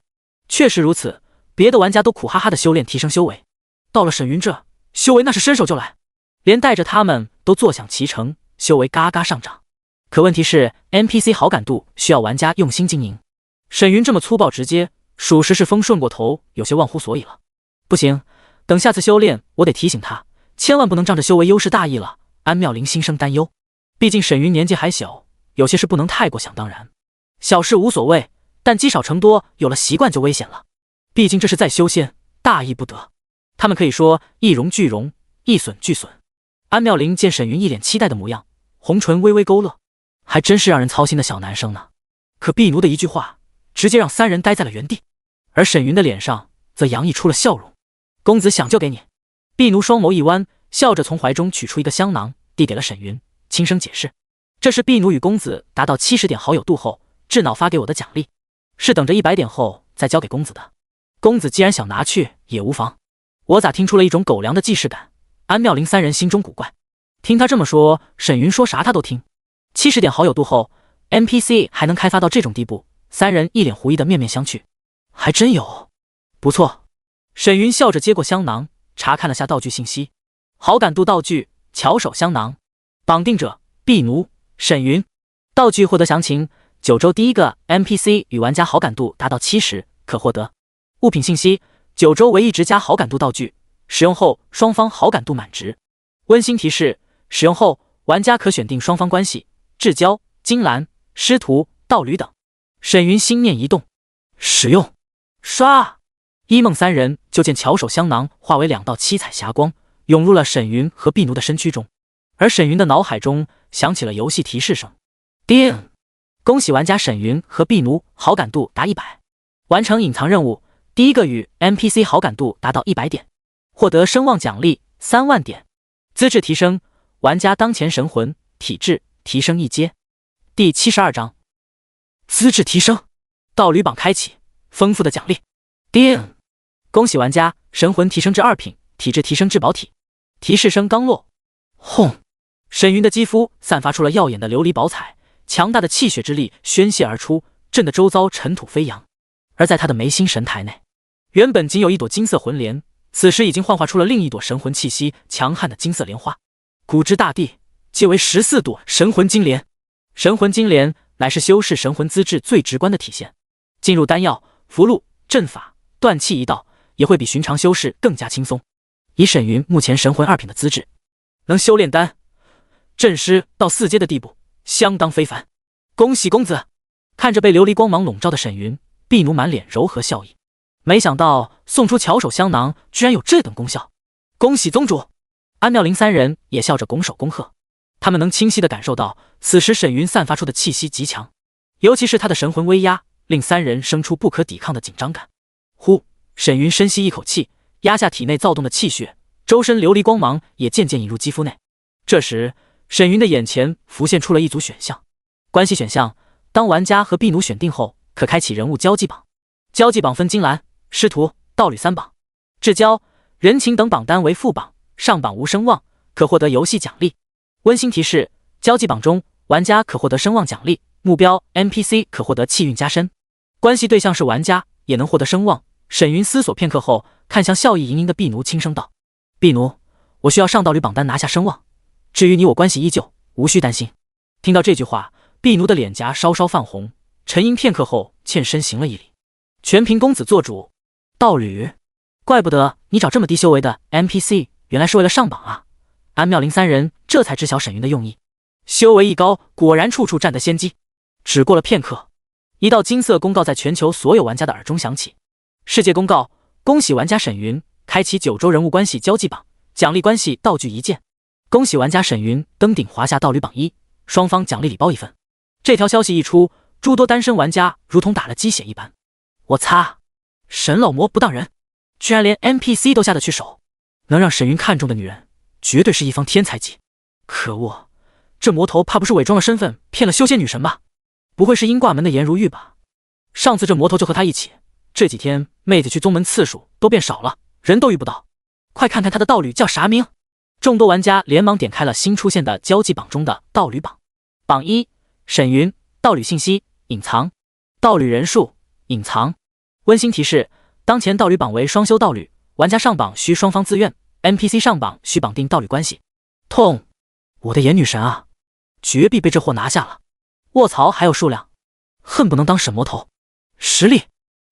A: 确实如此，别的玩家都苦哈哈的修炼提升修为，到了沈云这，修为那是伸手就来，连带着他们都坐享其成，修为嘎嘎上涨。可问题是 NPC 好感度需要玩家用心经营。沈云这么粗暴直接，属实是风顺过头，有些忘乎所以了。不行，等下次修炼我得提醒他，千万不能仗着修为优势大意了。安妙龄心生担忧，毕竟沈云年纪还小，有些事不能太过想当然。小事无所谓，但积少成多，有了习惯就危险了。毕竟这是在修仙，大意不得。他们可以说一荣俱荣，一损俱损。安妙龄见沈云一脸期待的模样，红唇微微勾勒，还真是让人操心的小男生呢。可婢奴的一句话，直接让3人呆在了原地，而沈云的脸上则洋溢出了笑容。公子想就给你。婢奴双眸一弯，笑着从怀中取出一个香囊，递给了沈云，轻声解释：这是婢奴与公子达到70点好友度后，智脑发给我的奖励，是等着100点后再交给公子的。公子既然想拿去也无妨。我咋听出了一种狗粮的既视感？安妙龄三人心中古怪。听他这么说，沈云说啥他都听。70点好友度后 ，NPC 还能开发到这种地步？三人一脸狐疑的面面相觑。还真有，不错。沈云笑着接过香囊，查看了下道具信息。好感度道具：巧手香囊，绑定者：婢奴沈云。道具获得详情：九州第一个 NPC 与玩家好感度达到70，可获得。物品信息：九州唯一值加好感度道具，使用后双方好感度满值。温馨提示：使用后玩家可选定双方关系：至交、金兰、师徒、道侣等。沈云心念一动，使用。唰！一梦三人就见巧手香囊化为2道七彩霞光，涌入了沈云和婢奴的身躯中。而沈云的脑海中响起了游戏提示声：叮！恭喜玩家沈云和婢奴好感度达100，完成隐藏任务。第一个与 NPC 好感度达到100点，获得声望奖励3万点。资质提升，玩家当前神魂体质提升1阶。第72章资质提升，道侣榜开启，丰富的奖励。叮！恭喜玩家神魂提升至2品，体质提升至宝体。提示声刚落，轰！沈云的肌肤散发出了耀眼的琉璃宝彩，强大的气血之力宣泄而出，震得周遭尘土飞扬。而在他的眉心神台内，原本仅有一朵金色魂莲，此时已经幻化出了另一朵神魂气息强悍的金色莲花，古之大地皆为14朵神魂金莲。神魂金莲乃是修士神魂资质最直观的体现，进入丹药、符箓、阵法、断气一道，也会比寻常修士更加轻松。以沈云目前神魂2品的资质，能修炼丹、阵师到4阶的地步，相当非凡。恭喜公子！看着被琉璃光芒笼罩的沈云，婢奴满脸柔和笑意。没想到送出巧手香囊居然有这等功效，恭喜宗主！安妙龄三人也笑着拱手恭贺。他们能清晰地感受到，此时沈云散发出的气息极强，尤其是他的神魂威压，令三人生出不可抵抗的紧张感。呼！沈云深吸一口气，压下体内躁动的气血，周身琉璃光芒也渐渐引入肌肤内。这时，沈云的眼前浮现出了一组选项。关系选项：当玩家和婢奴选定后，可开启人物交际榜。交际榜分金兰、师徒、道侣3榜。至交、人情等榜单为副榜，上榜无声望，可获得游戏奖励。温馨提示：交际榜中，玩家可获得声望奖励，目标 NPC 可获得气运加深。关系对象是玩家，也能获得声望。沈云思索片刻后，看向笑意盈盈的婢奴，轻声道：婢奴，我需要上道侣榜单拿下声望，至于你我关系依旧，无需担心。听到这句话，婢奴的脸颊稍稍泛红，沉吟片刻后欠身行了一礼：全凭公子做主。道侣，怪不得你找这么低修为的 NPC， 原来是为了上榜啊。安妙龄三人这才知晓沈云的用意，修为一高，果然处处占得先机。只过了片刻，一道金色公告在全球所有玩家的耳中响起：世界公告，恭喜玩家沈云开启九州人物关系交际榜，奖励关系道具1件。恭喜玩家沈云登顶华夏道侣榜1，双方奖励礼包1份。这条消息一出，诸多单身玩家如同打了鸡血一般。我擦，沈老魔不当人，居然连 NPC 都下得去手，能让沈云看中的女人，绝对是一方天才级。可恶，这魔头怕不是伪装了身份骗了修仙女神吧？不会是阴卦门的颜如玉吧？上次这魔头就和他一起，这几天妹子去宗门次数都变少了，人都遇不到。快看看他的道侣叫啥名！众多玩家连忙点开了新出现的交际榜中的道侣榜。榜1：沈云，道侣信息隐藏，道侣人数隐藏。温馨提示：当前道侣榜为双修道侣，玩家上榜需双方自愿， NPC 上榜需绑定道侣关系。痛！我的颜女神啊，绝壁被这货拿下了。卧槽，还有数量，恨不能当沈魔头。实力，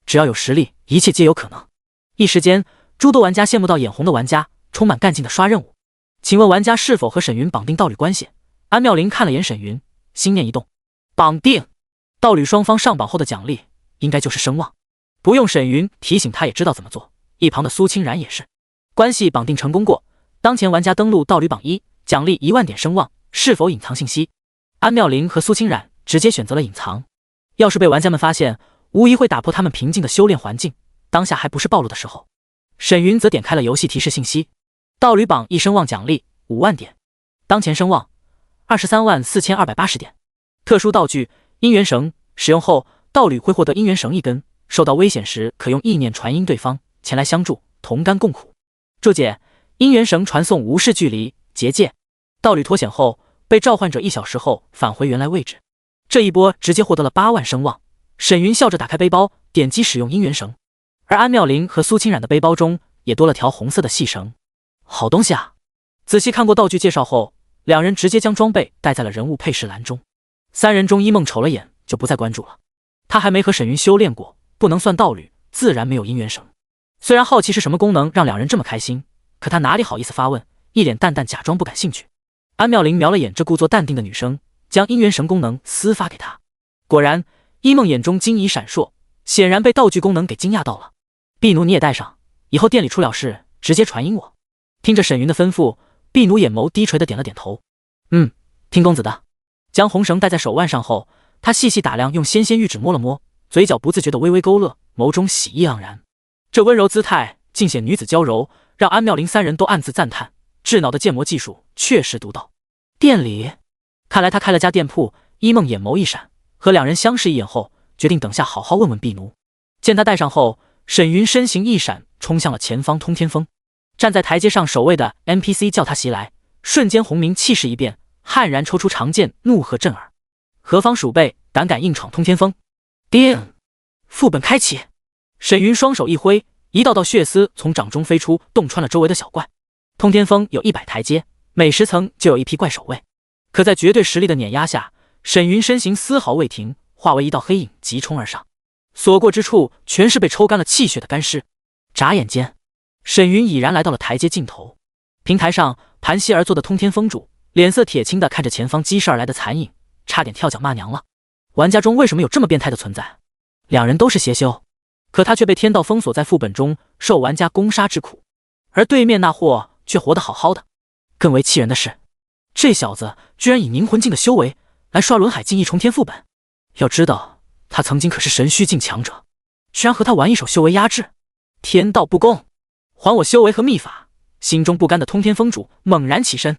A: 只要有实力，一切皆有可能。一时间，诸多玩家羡慕到眼红的玩家充满干劲的刷任务。请问玩家是否和沈云绑定道侣关系？安妙龄看了眼沈云，心念一动，绑定。道侣双方上榜后的奖励应该就是声望，不用沈云提醒他也知道怎么做。一旁的苏清然也是。关系绑定成功过，当前玩家登录道侣榜1，奖励1万点声望，是否隐藏信息？安妙龄和苏清然直接选择了隐藏。要是被玩家们发现，无疑会打破他们平静的修炼环境，当下还不是暴露的时候。沈云则点开了游戏提示信息：道侣榜1声望奖励5万点，当前声望234280点。特殊道具姻缘绳，使用后道侣会获得姻缘绳一根，受到危险时可用意念传音对方前来相助，同甘共苦。注解：姻缘绳传送无视距离结界，道侣脱险后被召唤者1小时后返回原来位置。这一波直接获得了8万声望。沈云笑着打开背包，点击使用姻缘绳，而安妙玲和苏清冉的背包中也多了条红色的细绳。好东西啊！仔细看过道具介绍后，两人直接将装备带在了人物配饰栏中。三人中，一梦瞅了眼就不再关注了。他还没和沈云修炼过，不能算道侣，自然没有姻缘绳。虽然好奇是什么功能让两人这么开心，可他哪里好意思发问，一脸淡淡假装不感兴趣。安妙玲瞄了眼这故作淡定的女生，将姻缘绳功能私发给她。果然，一梦眼中惊疑闪烁，显然被道具功能给惊讶到了。婢奴你也带上，以后店里出了事直接传音我。听着沈云的吩咐，婢奴眼眸低垂的点了点头。听公子的。将红绳戴在手腕上后，他细细打量，用纤纤玉指摸了摸，嘴角不自觉的微微勾勒，眸中喜意盎然。这温柔姿态尽显女子娇柔，让安妙玲三人都暗自赞叹，智脑的建模技术确实独到。店里，看来他开了家店铺。一梦眼眸一闪，和两人相视一眼后，决定等下好好问问婢奴。见他戴上后，沈云身形一闪，冲向了前方通天峰。站在台阶上守卫的 NPC 叫他袭来，瞬间红明气势一变，悍然抽出长剑，怒喝震耳：何方鼠辈，胆敢硬闯通天峰！叮！副本开启。沈云双手一挥，一道道血丝从掌中飞出，洞穿了周围的小怪。通天峰有100台阶，每10层就有一批怪守卫，可在绝对实力的碾压下，沈云身形丝毫未停，化为一道黑影急冲而上，所过之处全是被抽干了气血的干尸。眨眼间，沈云已然来到了台阶尽头。平台上盘膝而坐的通天峰主脸色铁青的看着前方激射而来的残影，差点跳脚骂娘了。玩家中为什么有这么变态的存在？两人都是邪修，可他却被天道封锁在副本中，受玩家攻杀之苦，而对面那货却活得好好的。更为气人的是，这小子居然以凝魂境的修为来刷轮海境一重天副本。要知道他曾经可是神虚境强者，居然和他玩一手修为压制，天道不公，还我修为和秘法！心中不甘的通天峰主猛然起身，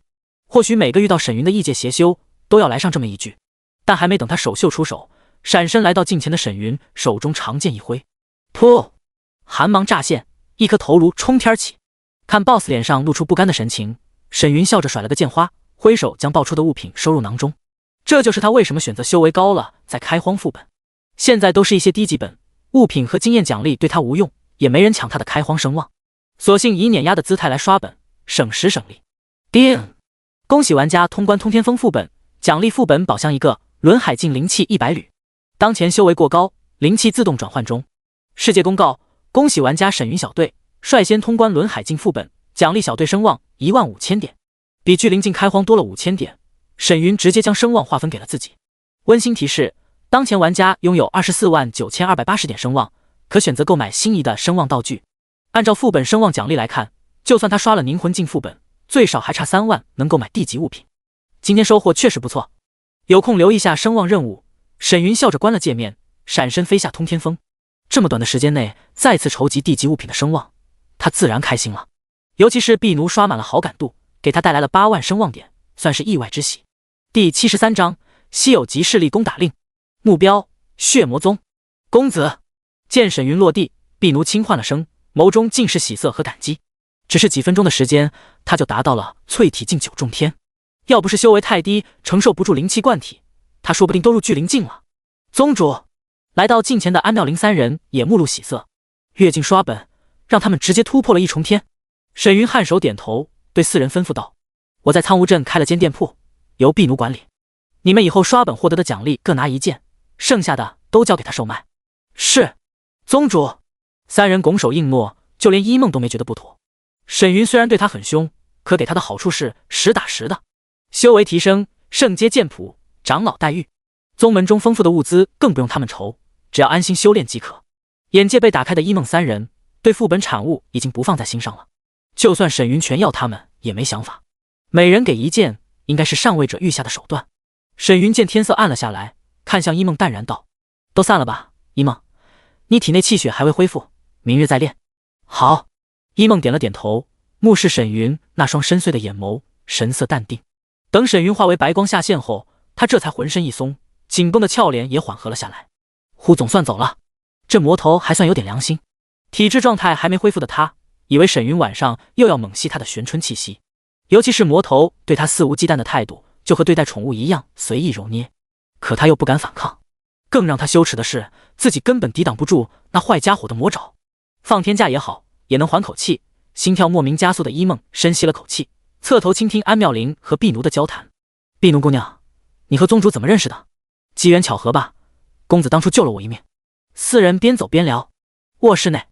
A: 或许每个遇到沈云的异界邪修都要来上这么一句，但还没等他首秀出手，闪身来到近前的沈云手中长剑一挥，噗！寒芒乍现，一颗头颅冲天起。看 BOSS 脸上露出不甘的神情，沈云笑着甩了个剑花，挥手将爆出的物品收入囊中。这就是他为什么选择修为高了再开荒副本。现在都是一些低级本，物品和经验奖励对他无用，也没人抢他的开荒声望，索性以碾压的姿态来刷本，省时省力。叮！恭喜玩家通关通天峰副本，奖励副本宝箱一个，轮海境灵气100缕。当前修为过高，灵气自动转换中。世界公告：恭喜玩家沈云小队率先通关轮海境副本，奖励小队声望15000点，比距临近开荒多了5000点。沈云直接将声望划分给了自己。温馨提示：当前玩家拥有249280点声望，可选择购买心仪的声望道具。按照副本声望奖励来看，就算他刷了凝魂境副本，最少还差3万能购买地级物品。今天收获确实不错，有空留意下声望任务。沈云笑着关了界面，闪身飞下通天峰。这么短的时间内再次筹集地级物品的声望，他自然开心了。尤其是婢奴刷满了好感度，给他带来了8万声望点，算是意外之喜。第73章稀有级势力攻打令，目标血魔宗。公子。见沈云落地，婢奴轻唤了声，眸中尽是喜色和感激。只是几分钟的时间，他就达到了淬体境9重天。要不是修为太低，承受不住灵气灌体，他说不定都入巨灵境了。宗主。来到近前的安妙玲三人也目露喜色，越境刷本让他们直接突破了1重天。沈云颔首点头，对4人吩咐道：我在苍梧镇开了间店铺，由婢奴管理，你们以后刷本获得的奖励各拿1件，剩下的都交给他售卖。是，宗主。3人拱手应诺，就连一梦都没觉得不妥。沈云虽然对他很凶，可给他的好处是实打实的，修为提升，圣阶剑谱，长老待遇，宗门中丰富的物资更不用他们愁，只要安心修炼即可。眼界被打开的一梦3人对副本产物已经不放在心上了，就算沈云全要他们也没想法，每人给1件应该是上位者御下的手段。沈云见天色暗了下来，看向一梦淡然道：都散了吧，一梦，你体内气血还未恢复，明日再练。好。一梦点了点头，目视沈云那双深邃的眼眸，神色淡定。等沈云化为白光下线后，他这才浑身一松，紧绷的俏脸也缓和了下来。胡总算走了，这魔头还算有点良心。体质状态还没恢复的他，以为沈云晚上又要猛吸他的玄春气息，尤其是魔头对他肆无忌惮的态度，就和对待宠物一样随意揉捏。可他又不敢反抗，更让他羞耻的是，自己根本抵挡不住那坏家伙的魔爪。放天假也好，也能缓口气。心跳莫名加速的伊梦深吸了口气，侧头倾听安妙龄和婢奴的交谈。婢奴姑娘，你和宗主怎么认识的？机缘巧合吧，公子当初救了我一命。四人边走边聊。卧室内，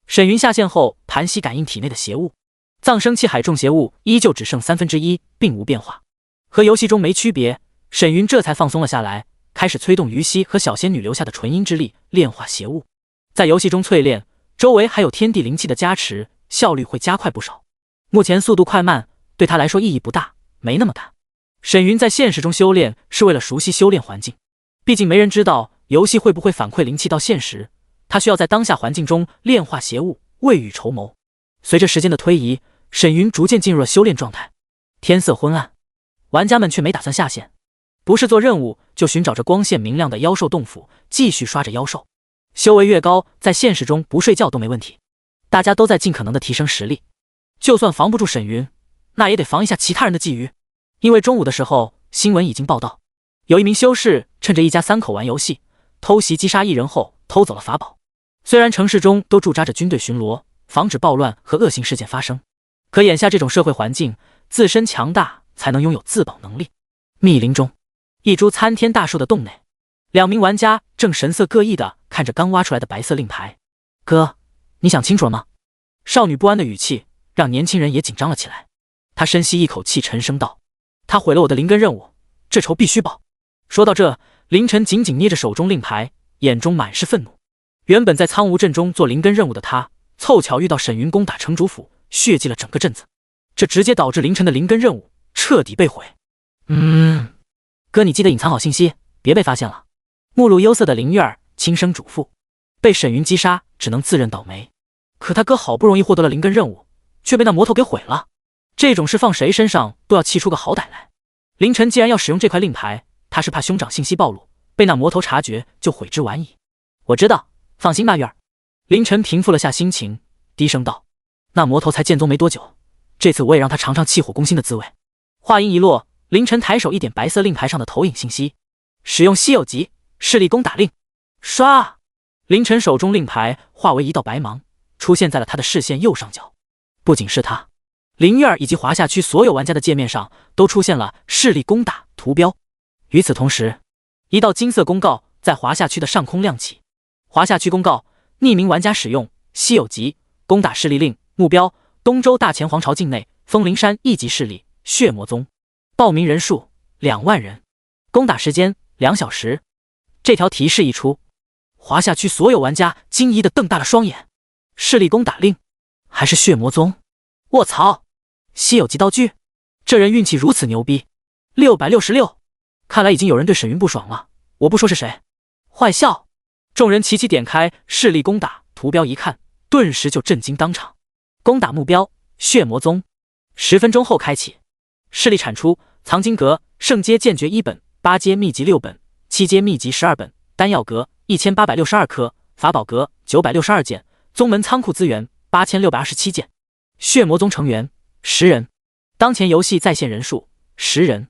A: 沈云下线后盘膝感应体内的邪物，藏生气海中邪物依旧只剩1/3，并无变化，和游戏中没区别。沈云这才放松了下来，开始催动于西和小仙女留下的纯阴之力炼化邪物。在游戏中淬炼，周围还有天地灵气的加持，效率会加快不少。目前速度快慢对他来说意义不大，没那么赶。沈云在现实中修炼是为了熟悉修炼环境，毕竟没人知道游戏会不会反馈灵气到现实，他需要在当下环境中炼化邪物，未雨绸缪。随着时间的推移，沈云逐渐进入了修炼状态。天色昏暗，玩家们却没打算下线，不是做任务，就寻找着光线明亮的妖兽洞府，继续刷着妖兽。修为越高，在现实中不睡觉都没问题。大家都在尽可能的提升实力，就算防不住沈云，那也得防一下其他人的觊觎。因为中午的时候，新闻已经报道，有一名修士趁着一家3口玩游戏，偷袭击杀一人后偷走了法宝。虽然城市中都驻扎着军队巡逻，防止暴乱和恶性事件发生，可眼下这种社会环境，自身强大才能拥有自保能力。密林中，一株参天大树的洞内，2名玩家正神色各异地看着刚挖出来的白色令牌。哥，你想清楚了吗？少女不安的语气让年轻人也紧张了起来。他深吸一口气，沉声道：他毁了我的灵根任务，这仇必须报。说到这，凌晨紧紧捏着手中令牌，眼中满是愤怒。原本在苍梧镇中做灵根任务的他，凑巧遇到沈云攻打城主府，血祭了整个镇子，这直接导致凌晨的灵根任务彻底被毁。哥，你记得隐藏好信息，别被发现了。目露忧色的灵月儿轻声嘱咐。被沈云击杀，只能自认倒霉。可他哥好不容易获得了灵根任务，却被那魔头给毁了。这种事放谁身上都要气出个好歹来。凌晨既然要使用这块令牌，他是怕兄长信息暴露，被那魔头察觉就悔之晚矣。我知道，放心吧，月儿。凌晨平复了下心情，低声道：那魔头才剑宗没多久，这次我也让他尝尝气火攻心的滋味。话音一落，凌晨抬手一点白色令牌上的投影信息，使用稀有级势力攻打令。唰！凌晨手中令牌化为一道白芒，出现在了他的视线右上角。不仅是他，灵月儿以及华夏区所有玩家的界面上都出现了势力攻打图标。与此同时，一道金色公告在华夏区的上空亮起。华夏区公告：匿名玩家使用稀有级攻打势力令，目标东周大前皇朝境内风灵山一级势力血魔宗，报名人数2万人，攻打时间2小时。这条提示一出，华夏区所有玩家惊疑地瞪大了双眼。势力攻打令，还是血魔宗？卧槽！稀有级道具，这人运气如此牛逼！666，看来已经有人对沈云不爽了。我不说是谁，坏笑！众人齐齐点开势力攻打图标一看，顿时就震惊当场。攻打目标血魔宗，10分钟后开启。势力产出：藏经阁圣阶剑诀1本，8阶秘籍6本，7阶秘籍12本，丹药阁1862颗，法宝阁962件，宗门仓库资源8627件。血魔宗成员10人，当前游戏在线人数10人。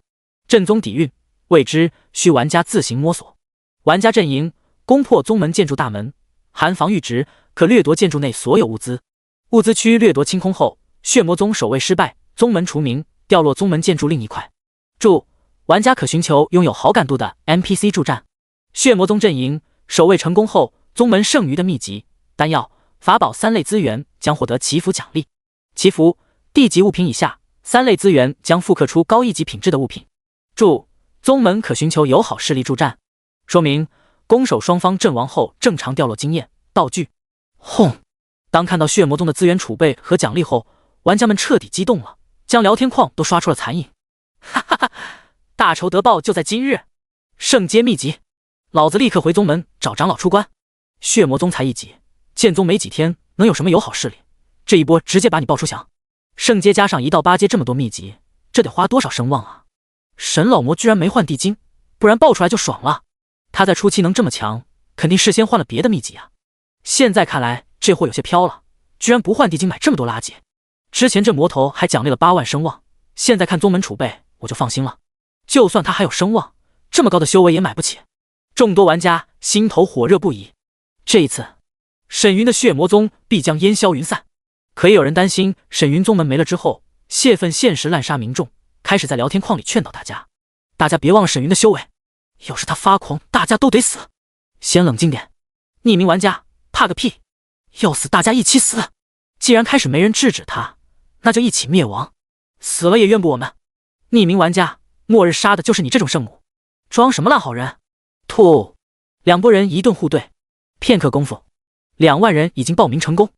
A: 镇宗底蕴未知，需玩家自行摸索。玩家阵营：攻破宗门建筑大门，含防御值，可掠夺建筑内所有物资。物资区掠夺清空后，血魔宗守卫失败，宗门除名，掉落宗门建筑另一块。注：玩家可寻求拥有好感度的 NPC 助战。血魔宗阵营：守卫成功后，宗门剩余的秘籍、丹药、法宝3类资源将获得祈福奖励。祈福地级物品以下3类资源将复刻出高一级品质的物品。注：宗门可寻求友好势力助战。说明：攻守双方阵亡后正常掉落经验、道具。轰！当看到血魔宗的资源储备和奖励后，玩家们彻底激动了，将聊天框都刷出了残影。哈哈哈！大仇得报就在今日！圣阶秘籍，老子立刻回宗门找长老出关。血魔宗才1级，剑宗没几天，能有什么友好势力？这一波直接把你爆出翔。圣阶加上1到8阶这么多秘籍，这得花多少声望啊！沈老魔居然没换地精，不然爆出来就爽了。他在初期能这么强，肯定事先换了别的秘籍啊。现在看来这货有些飘了，居然不换地精买这么多垃圾。之前这魔头还奖励了8万声望，现在看宗门储备我就放心了。就算他还有声望，这么高的修为也买不起。众多玩家心头火热不已。这一次沈云的血魔宗必将烟消云散。可也有人担心沈云宗门没了之后，泄愤现实滥杀民众，开始在聊天框里劝导大家别忘了沈云的修为，要是他发狂大家都得死。先冷静点，匿名玩家怕个屁，要死大家一起死。既然开始没人制止他，那就一起灭亡，死了也怨不我们。匿名玩家，末日杀的就是你这种圣母，装什么烂好人。吐！两拨人一顿互怼，片刻功夫，2万人已经报名成功，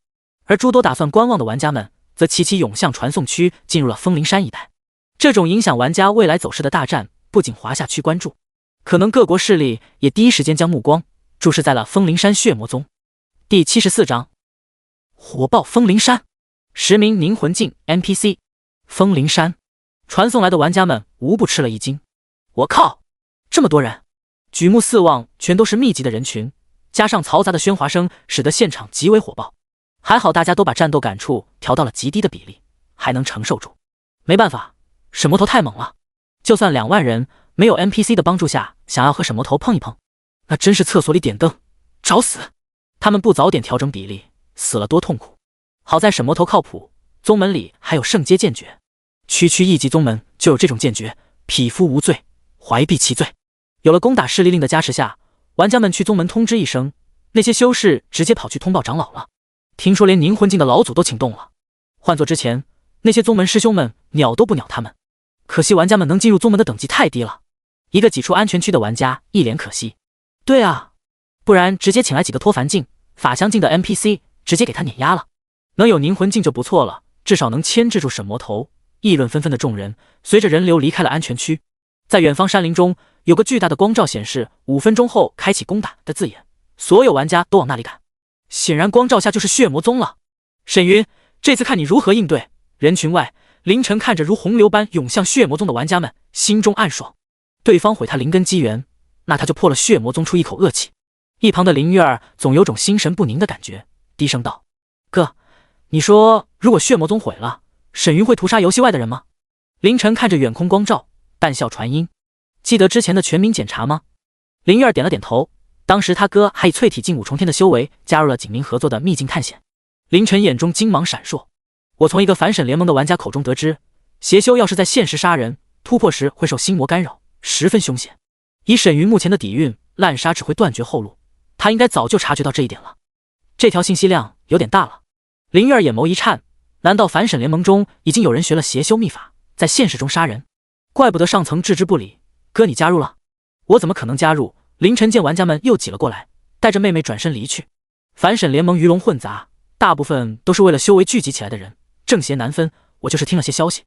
A: 而诸多打算观望的玩家们则齐齐涌向传送区，进入了枫林山一带。这种影响玩家未来走势的大战，不仅华夏区关注，可能各国势力也第一时间将目光注视在了枫林山血魔宗。第74章，火爆枫林山，10名凝魂境 NPC。枫林山传送来的玩家们无不吃了一惊，我靠，这么多人！举目四望，全都是密集的人群，加上嘈杂的喧哗声，使得现场极为火爆。还好大家都把战斗感触调到了极低的比例，还能承受住。没办法，沈魔头太猛了，就算2万人没有 NPC 的帮助下，想要和沈魔头碰一碰，那真是厕所里点灯，找死！他们不早点调整比例，死了多痛苦。好在沈魔头靠谱，宗门里还有圣阶剑诀，区区一级宗门就有这种剑诀，匹夫无罪，怀璧其罪。有了攻打势力令的加持下，玩家们去宗门通知一声，那些修士直接跑去通报长老了。听说连凝魂境的老祖都请动了。换做之前，那些宗门师兄们鸟都不鸟他们。可惜玩家们能进入宗门的等级太低了。一个挤出安全区的玩家一脸可惜。对啊，不然直接请来几个脱凡境、法相境的 NPC， 直接给他碾压了。能有凝魂境就不错了，至少能牵制住沈魔头。议论纷纷的众人随着人流离开了安全区。在远方山林中，有个巨大的光照显示5分钟后开启攻打的字眼，所有玩家都往那里赶。显然光照下就是血魔宗了。沈云，这次看你如何应对。人群外，凌晨看着如洪流般涌向血魔宗的玩家们，心中暗爽。对方毁他灵根机缘，那他就破了血魔宗出一口恶气。一旁的林玉儿总有种心神不宁的感觉，低声道：哥，你说如果血魔宗毁了，沈云会屠杀游戏外的人吗？凌晨看着远空光照，淡笑传音：记得之前的全民检查吗？林玉儿点了点头，当时他哥还以淬体境5重天的修为加入了警民合作的秘境探险。凌晨眼中金芒闪烁，我从一个反沈联盟的玩家口中得知，邪修要是在现实杀人，突破时会受心魔干扰，十分凶险。以沈云目前的底蕴，滥杀只会断绝后路，他应该早就察觉到这一点了。这条信息量有点大了。林玉儿眼眸一颤，难道反沈联盟中已经有人学了邪修秘法，在现实中杀人？怪不得上层置之不理。哥，你加入了？我怎么可能加入？凌晨见玩家们又挤了过来，带着妹妹转身离去。反沈联盟鱼龙混杂，大部分都是为了修为聚集起来的人，正邪难分。我就是听了些消息。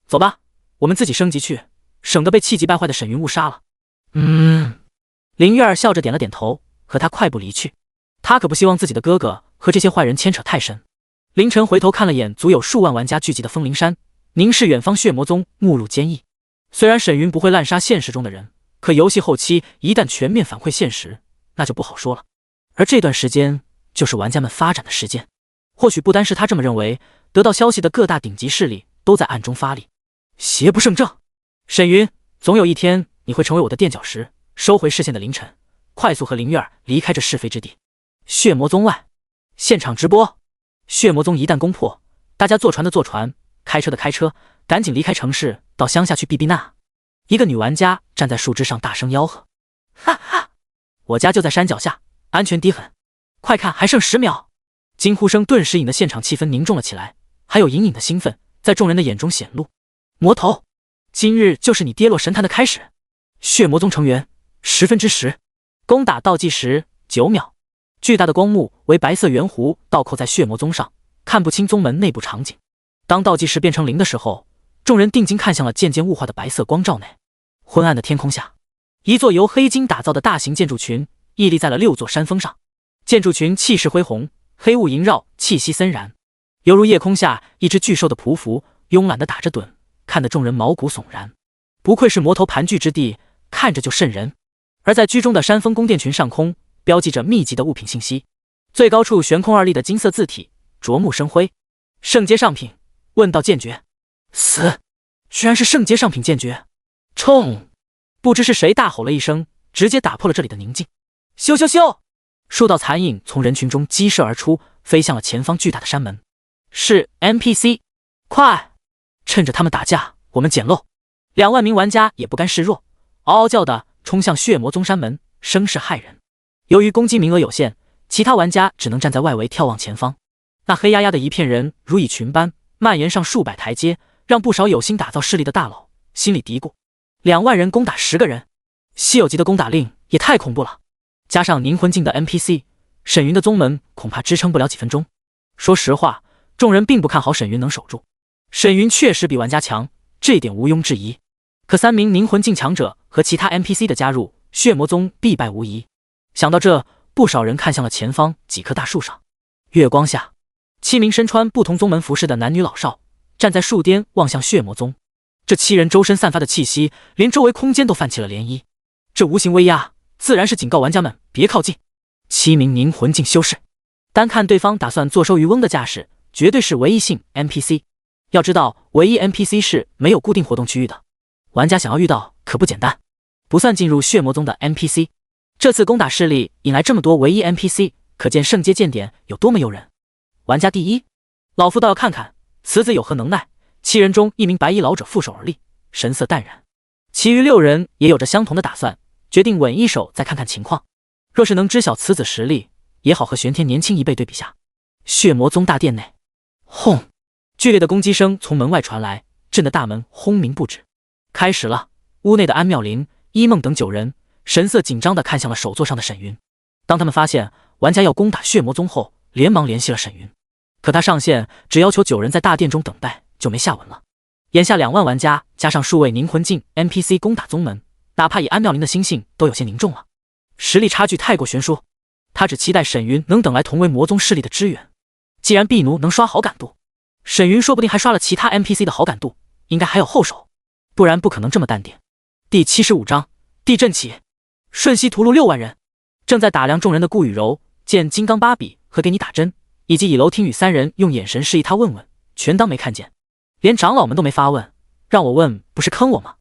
A: 走吧，我们自己升级去，省得被气急败坏的沈云误杀了。林玉儿笑着点了点头，和他快步离去。他可不希望自己的哥哥和这些坏人牵扯太深。凌晨回头看了眼足有数万玩家聚集的枫林山，凝视远方血魔宗，目露坚毅。虽然沈云不会滥杀现实中的人，可游戏后期一旦全面反馈现实，那就不好说了。而这段时间就是玩家们发展的时间。或许不单是他这么认为，得到消息的各大顶级势力都在暗中发力。邪不胜正，沈云，总有一天你会成为我的垫脚石。收回视线的凌晨快速和林月儿离开这是非之地。血魔宗外，现场直播。血魔宗一旦攻破，大家坐船的坐船，开车的开车，赶紧离开城市，到乡下去避避难。一个女玩家站在树枝上大声吆喝：哈哈，我家就在山脚下，安全低很，快看还剩10秒。惊呼声顿时引得现场气氛凝重了起来，还有隐隐的兴奋在众人的眼中显露。魔头，今日就是你跌落神坛的开始。血魔宗成员10%，攻打倒计时9秒。巨大的光幕为白色圆弧倒扣在血魔宗上，看不清宗门内部场景。当倒计时变成0的时候，众人定睛看向了渐渐雾化的白色光罩内。昏暗的天空下，一座由黑金打造的大型建筑群屹立在了6座山峰上。建筑群气势恢宏，黑雾萦绕，气息森然，犹如夜空下一只巨兽的匍匐，慵懒地打着盹，看得众人毛骨悚然。不愧是魔头盘踞之地，看着就瘆人。而在居中的山峰宫殿群上空，标记着密集的物品信息，最高处悬空而立的金色字体，灼目生辉。圣阶上品，问道剑诀。死！居然是圣阶上品剑诀！冲！不知是谁大吼了一声，直接打破了这里的宁静。咻咻咻！数道残影从人群中激射而出，飞向了前方巨大的山门。是 NPC， 快！趁着他们打架，我们捡漏！2万名玩家也不甘示弱，嗷嗷叫的冲向血魔宗山门，声势骇人。由于攻击名额有限，其他玩家只能站在外围眺望前方。那黑压压的一片人如蚁群般蔓延上数百台阶，让不少有心打造势力的大佬心里嘀咕：2万人攻打10个人，稀有级的攻打令也太恐怖了。加上凝魂境的 NPC， 沈云的宗门恐怕支撑不了几分钟。说实话，众人并不看好沈云能守住。沈云确实比玩家强，这一点毋庸置疑。可3名凝魂境强者和其他 NPC 的加入，血魔宗必败无疑。想到这，不少人看向了前方几棵大树上。月光下，7名身穿不同宗门服饰的男女老少站在树巅望向血魔宗。这7人周身散发的气息，连周围空间都泛起了涟漪。这无形威压自然是警告玩家们别靠近。7名凝魂境修士，单看对方打算坐收渔翁的架势，绝对是唯一性 NPC。要知道，唯一 NPC 是没有固定活动区域的，玩家想要遇到可不简单。不算进入血魔宗的 NPC， 这次攻打势力引来这么多唯一 NPC， 可见圣阶见点有多么诱人。玩家第一，老夫倒要看看此子有何能耐。7人中1名白衣老者负手而立，神色淡然。其余6人也有着相同的打算，决定稳一手再看看情况。若是能知晓此子实力，也好和玄天年轻一辈对比下。血魔宗大殿内，轰！剧烈的攻击声从门外传来，震得大门轰鸣不止。开始了！屋内的安妙林、一梦等9人神色紧张地看向了首座上的沈云。当他们发现玩家要攻打血魔宗后，连忙联系了沈云。可他上线只要求9人在大殿中等待，就没下文了。眼下2万玩家加上数位凝魂境 NPC 攻打宗门，哪怕以安妙林的心性都有些凝重了，实力差距太过悬殊。他只期待沈云能等来同为魔宗势力的支援。既然婢奴能刷好感度，沈云说不定还刷了其他 NPC 的好感度，应该还有后手，不然不可能这么淡定。第75章地震起，瞬息屠戮6万人。正在打量众人的顾雨柔见金刚芭比和给你打针，以及以楼听雨3人用眼神示意他问问，全当没看见。连长老们都没发问，让我问不是坑我吗？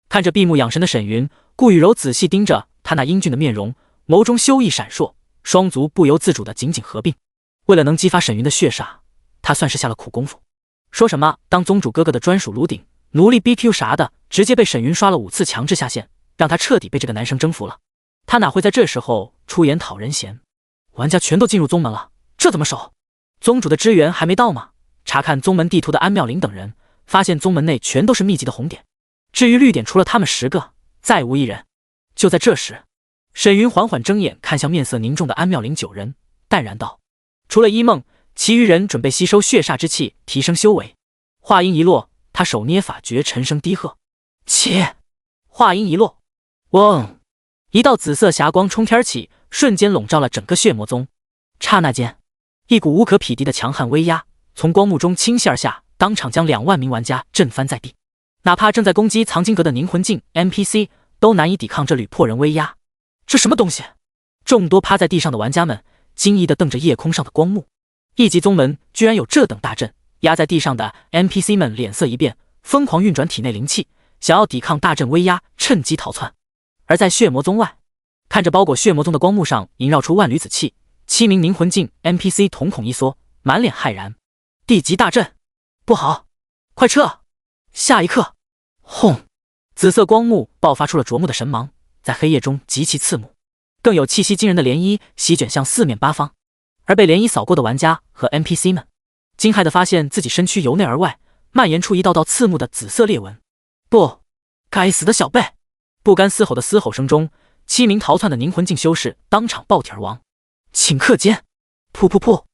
A: 看着闭目养神的沈云，顾雨柔仔细盯着他那英俊的面容，眸中羞意闪烁，双足不由自主地紧紧合并。为了能激发沈云的血煞，他算是下了苦功夫。说什么当宗主哥哥的专属炉鼎、奴隶 BQ 啥的，直接被沈云刷了5次强制下线，让他彻底被这个男生征服了。他哪会在这时候出言讨人嫌？玩家全都进入宗门了，这怎么守？宗主的支援还没到吗？查看宗门地图的安妙林等人发现宗门内全都是密集的红点，至于绿点除了他们10个，再无一人。就在这时，沈云缓缓睁眼看向面色凝重的安妙林9人，淡然道：除了一梦，其余人准备吸收血煞之气，提升修为。话音一落，他手捏法诀，沉声低喝：切！话音一落，嗡！一道紫色霞光冲天起，瞬间笼罩了整个血魔宗。刹那间，一股无可匹敌的强悍威压从光幕中倾泻而下，当场将2万名玩家震翻在地。哪怕正在攻击藏经阁的凝魂境 NPC 都难以抵抗这缕破人威压。这什么东西？众多趴在地上的玩家们惊异地瞪着夜空上的光幕。一级宗门居然有这等大阵，压在地上的 NPC 们脸色一变，疯狂运转体内灵气，想要抵抗大阵威压，趁机逃窜。而在血魔宗外，看着包裹血魔宗的光幕上萦绕出万缕紫气，7名凝魂境 NPC 瞳孔一缩，满脸骇然。地级大阵，不好，快撤！下一刻，轰！紫色光幕爆发出了灼目的神芒，在黑夜中极其刺目，更有气息惊人的涟漪席卷向四面八方。而被涟漪扫过的玩家和 NPC 们惊骇地发现自己身躯由内而外蔓延出一道道刺目的紫色裂纹。不，该死的小辈！不甘嘶吼的嘶吼声中，7名逃窜的凝魂境修士当场爆体而亡。顷刻间，噗噗噗！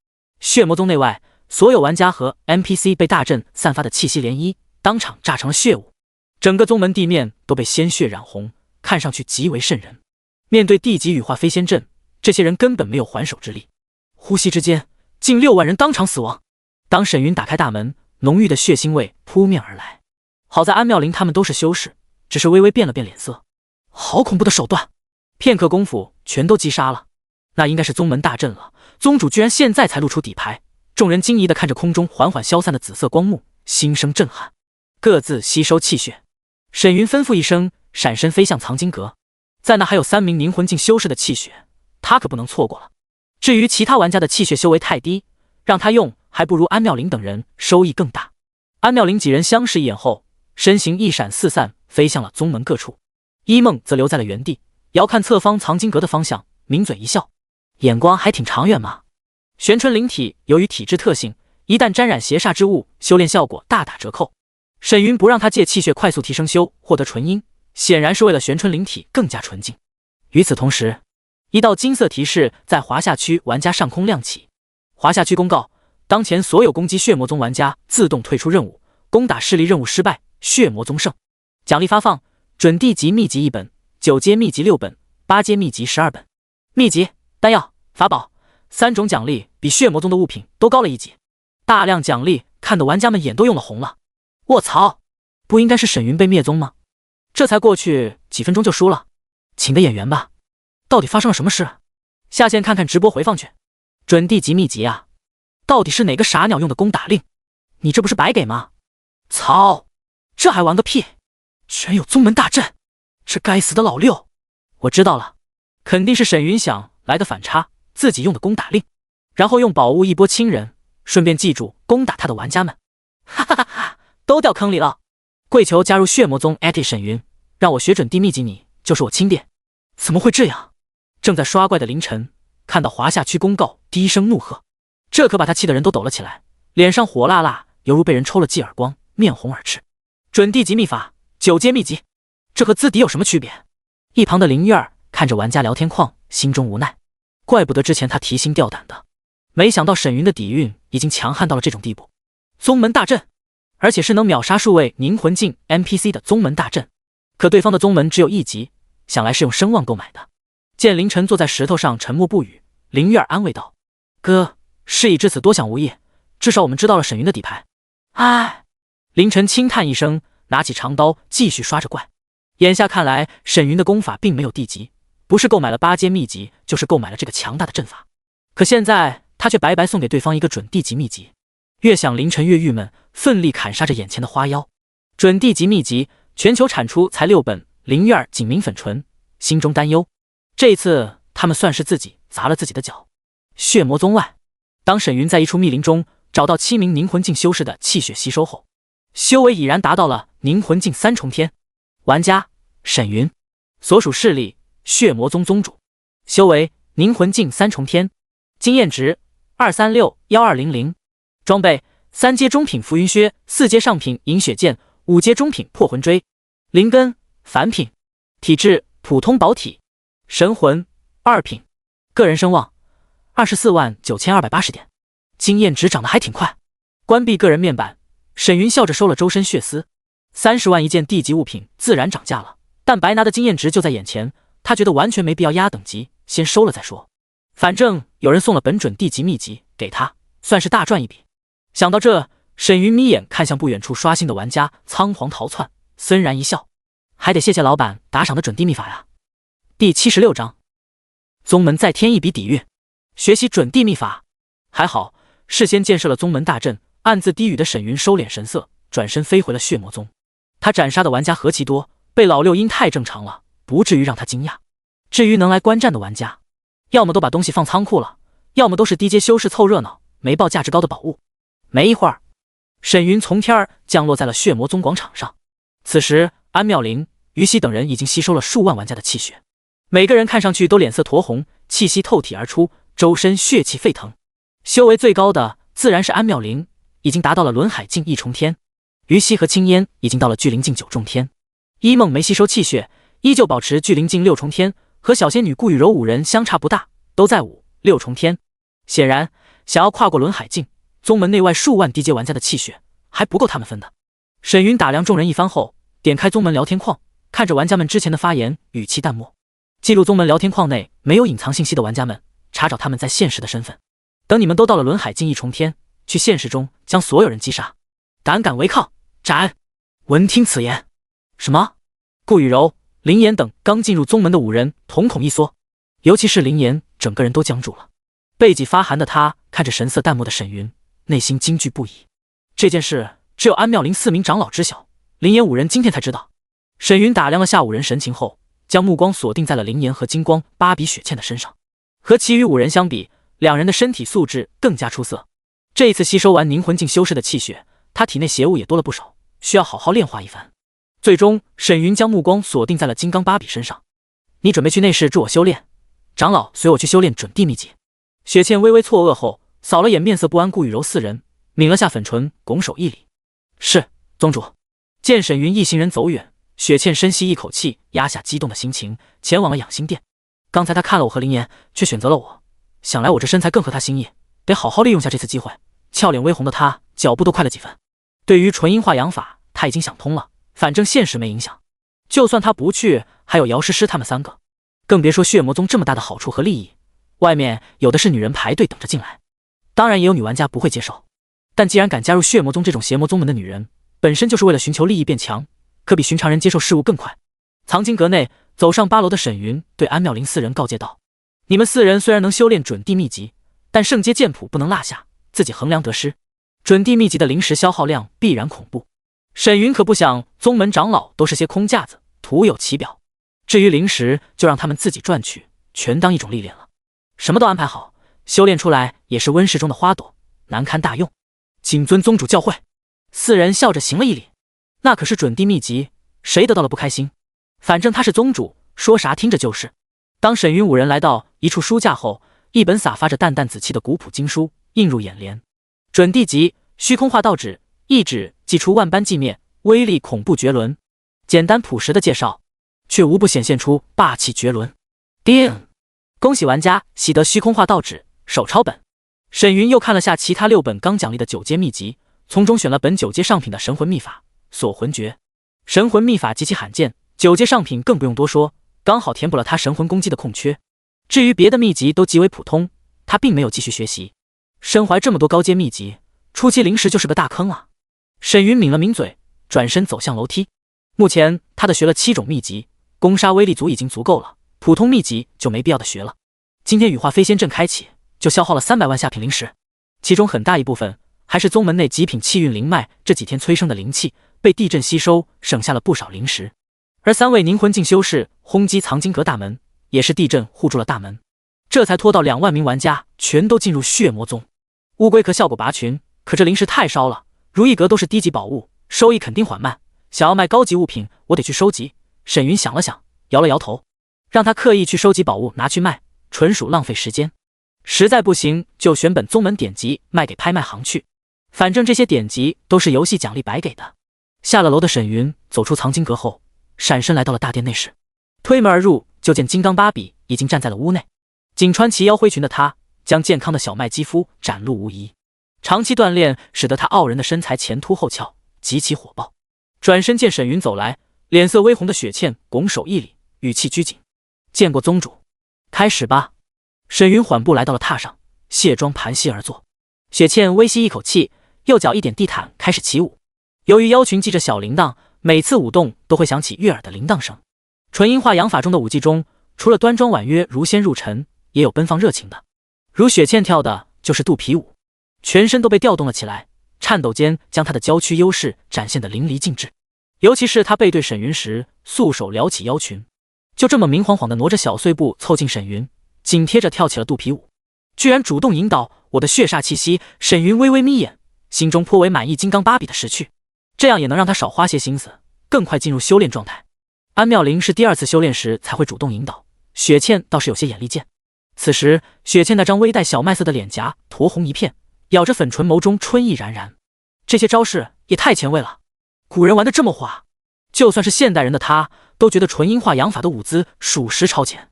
A: 血魔宗内外所有玩家和 NPC 被大阵散发的气息涟漪当场炸成了血雾，整个宗门地面都被鲜血染红，看上去极为瘆人。面对地级羽化飞仙阵，这些人根本没有还手之力。呼吸之间，近6万人当场死亡。当沈云打开大门，浓郁的血腥味扑面而来。好在安妙林他们都是修士，只是微微变了变脸色。好恐怖的手段！片刻功夫，全都击杀了。那应该是宗门大阵了。宗主居然现在才露出底牌，众人惊疑地看着空中缓缓消散的紫色光幕，心生震撼，各自吸收气血。沈云吩咐一声，闪身飞向藏经阁。在那还有3名凝魂境修士的气血，他可不能错过了。至于其他玩家的气血修为太低，让他用还不如安妙龄等人收益更大。安妙龄几人相视一眼后，身形一闪四散，飞向了宗门各处。一梦则留在了原地，遥看侧方藏经阁的方向，抿嘴一笑，眼光还挺长远嘛。玄春灵体由于体质特性，一旦沾染邪煞之物，修炼效果大打折扣。沈云不让他借气血快速提升修，获得纯阴，显然是为了玄春灵体更加纯净。与此同时，一道金色提示在华夏区玩家上空亮起。华夏区公告：当前所有攻击血魔宗玩家自动退出任务，攻打势力任务失败，血魔宗胜。奖励发放：准地级秘籍1本，9阶秘籍6本，8阶秘籍12本。秘籍、丹药、法宝3种奖励比血魔宗的物品都高了1级。大量奖励看得玩家们眼都用了红了。卧槽，不应该是沈云被灭宗吗？这才过去几分钟就输了，请的演员吧。到底发生了什么事？下线看看直播回放去。准地级秘籍啊，到底是哪个傻鸟用的攻打令？你这不是白给吗？操，这还玩个屁！全有宗门大阵，这该死的老六！我知道了，肯定是沈云想来个反差，自己用的攻打令，然后用宝物一波清人，顺便记住攻打他的玩家们。哈哈哈哈，都掉坑里了！跪求加入血魔宗@沈云，让我学准地秘籍，你就是我亲爹！怎么会这样？正在刷怪的凌晨看到华夏区公告，低声怒喝，这可把他气的人都抖了起来，脸上火辣辣，犹如被人抽了记耳光，面红耳赤。准地级秘法，9阶秘籍，这和资敌有什么区别？一旁的林月儿看着玩家聊天框，心中无奈，怪不得之前他提心吊胆的，没想到沈云的底蕴已经强悍到了这种地步。宗门大阵，而且是能秒杀数位凝魂境 NPC 的宗门大阵，可对方的宗门只有1级，想来是用声望购买的。见凌晨坐在石头上沉默不语，林月儿安慰道：哥，事已至此多想无益，至少我们知道了沈云的底牌。唉，凌晨轻叹一声，拿起长刀继续刷着怪。眼下看来，沈云的功法并没有地级，不是购买了8阶秘籍，就是购买了这个强大的阵法。可现在他却白白送给对方一个准地级秘籍，越想凌晨越郁闷，奋力砍杀着眼前的花妖。准地级秘籍全球产出才6本，林月儿紧抿粉唇，心中担忧。这一次他们算是自己砸了自己的脚。血魔宗外，当沈云在一处密林中找到7名凝魂境修士的气血吸收后，修为已然达到了凝魂境3重天。玩家沈云，所属势力血魔宗宗主，修为凝魂境3重天，经验值2361200，装备3阶中品浮云靴，4阶上品银血剑，5阶中品破魂锥，灵根凡品，体质普通宝体，神魂2品，个人声望249280点，经验值涨得还挺快。关闭个人面板，沈云笑着收了周身血丝。30万一件地级物品自然涨价了，但白拿的经验值就在眼前，他觉得完全没必要压等级，先收了再说。反正有人送了本准地级秘籍给他，算是大赚一笔。想到这，沈云眯眼看向不远处刷新的玩家，仓皇逃窜，森然一笑，还得谢谢老板打赏的准地秘法呀。第76章，宗门再添一笔底蕴，学习准地秘法。还好事先建设了宗门大阵，暗自低语的沈云收敛神色，转身飞回了血魔宗。他斩杀的玩家何其多，被老六阴太正常了，不至于让他惊讶。至于能来观战的玩家，要么都把东西放仓库了，要么都是低阶修士凑热闹，没报价值高的宝物。没一会儿，沈云从天儿降落在了血魔宗广场上。此时安妙龄、于西等人已经吸收了数万玩家的气血，每个人看上去都脸色酡红，气息透体而出，周身血气沸腾。修为最高的自然是安妙龄，已经达到了轮海境1重天，于西和青烟已经到了聚灵境9重天。一梦没吸收气血，依旧保持聚灵境6重天，和小仙女顾雨柔5人相差不大，都在5、6重天。显然想要跨过轮海境，宗门内外数万低阶玩家的气血还不够他们分的。沈云打量众人一番后，点开宗门聊天框，看着玩家们之前的发言，语气淡漠。记录宗门聊天框内没有隐藏信息的玩家们，查找他们在现实的身份。等你们都到了轮海境1重天，去现实中将所有人击杀，胆敢违抗，斩！闻听此言，什么？顾雨柔、林岩等刚进入宗门的5人瞳孔一缩，尤其是林岩，整个人都僵住了。背脊发寒的他看着神色淡漠的沈云，内心惊惧不已。这件事只有安妙龄4名长老知晓，林岩5人今天才知道。沈云打量了下5人神情后，将目光锁定在了林岩和金光、芭比、雪倩的身上。和其余5人相比，2人的身体素质更加出色。这一次吸收完凝魂境修士的气血，他体内邪物也多了不少，需要好好炼化一番。最终，沈云将目光锁定在了金刚芭比身上。你准备去内室助我修炼？长老随我去修炼准地秘籍。雪倩微微错愕后，扫了眼面色不安顾雨柔4人，抿了下粉唇，拱手一礼：“是，宗主。”见沈云一行人走远，雪倩深吸一口气，压下激动的心情，前往了养心殿。刚才他看了我和林岩，却选择了我，想来我这身材更合他心意，得好好利用下这次机会。俏脸微红的他，脚步都快了几分。对于纯阴化阳法，他已经想通了，反正现实没影响，就算他不去，还有姚诗诗他们3个，更别说血魔宗这么大的好处和利益，外面有的是女人排队等着进来。当然也有女玩家不会接受，但既然敢加入血魔宗这种邪魔宗门的女人，本身就是为了寻求利益变强，可比寻常人接受事物更快。藏经阁内，走上8楼的沈云对安妙龄4人告诫道：“你们4人虽然能修炼准地秘籍，但圣阶剑谱不能落下，自己衡量得失。准地秘籍的灵石消耗量必然恐怖。沈云可不想宗门长老都是些空架子，徒有其表。至于灵石，就让他们自己赚取，全当一种历练了。什么都安排好，修炼出来也是温室中的花朵，难堪大用。谨遵宗主教诲。”4人笑着行了一礼。那可是准地秘籍，谁得到了不开心？反正他是宗主，说啥听着就是。当沈云5人来到一处书架后，一本洒发着淡淡紫气的古朴经书映入眼帘。准地集，虚空化道纸，一指即出万般寂灭，威力恐怖绝伦。简单朴实的介绍，却无不显现出霸气绝伦。叮！恭喜玩家喜得虚空化道纸手抄本。沈云又看了下其他6本刚奖励的9阶秘籍，从中选了本9阶上品的神魂秘法锁魂诀。神魂秘法极其罕见，9阶上品更不用多说，刚好填补了他神魂攻击的空缺。至于别的秘籍都极为普通，他并没有继续学习。身怀这么多高阶秘籍，初期灵石就是个大坑啊。沈云抿了抿嘴，转身走向楼梯。目前他的学了7种秘籍，攻杀威力足已经足够了，普通秘籍就没必要的学了。今天羽化飞仙阵开启，就消耗了300万下品灵石，其中很大一部分还是宗门内极品气运灵脉这几天催生的灵气，被地阵吸收，省下了不少灵石。而3位凝魂境修士轰击藏经阁大门，也是地阵护住了大门，这才拖到2万名玩家全都进入血魔宗。乌龟壳效果拔群，可这灵石太烧了，如意阁都是低级宝物，收益肯定缓慢，想要卖高级物品，我得去收集。沈云想了想，摇了摇头，让他刻意去收集宝物拿去卖，纯属浪费时间。实在不行，就选本宗门典籍卖给拍卖行去，反正这些典籍都是游戏奖励白给的。下了楼的沈云走出藏经阁后，闪身来到了大殿内室，推门而入，就见金刚芭比已经站在了屋内。仅穿齐腰灰裙的她，将健康的小麦肌肤展露无遗。长期锻炼使得她傲人的身材前凸后翘，极其火爆。转身见沈云走来，脸色微红的雪倩拱手一礼，语气拘谨：“见过宗主，开始吧。”沈云缓步来到了榻上，卸妆盘膝而坐。雪倩微吸一口气，右脚一点地毯，开始起舞。由于腰裙系着小铃铛，每次舞动都会响起悦耳的铃铛声。纯阴化阳法中的舞技中，除了端庄婉约如仙入尘，也有奔放热情的。如雪倩跳的就是肚皮舞，全身都被调动了起来，颤抖间将她的娇躯优势展现得淋漓尽致。尤其是她背对沈云时，素手撩起腰裙，就这么明晃晃地挪着小碎步凑近沈云，紧贴着跳起了肚皮舞。居然主动引导我的血煞气息，沈云微微眯眼，心中颇为满意金刚芭比的识趣，这样也能让他少花些心思，更快进入修炼状态。安妙龄是第2次修炼时才会主动引导，雪倩倒是有些眼力见。此时雪倩那张微带小麦色的脸颊酡红一片，咬着粉唇，眸中春意冉冉。这些招式也太前卫了，古人玩得这么花，就算是现代人的他都觉得纯阴化阳法的舞姿属实超前。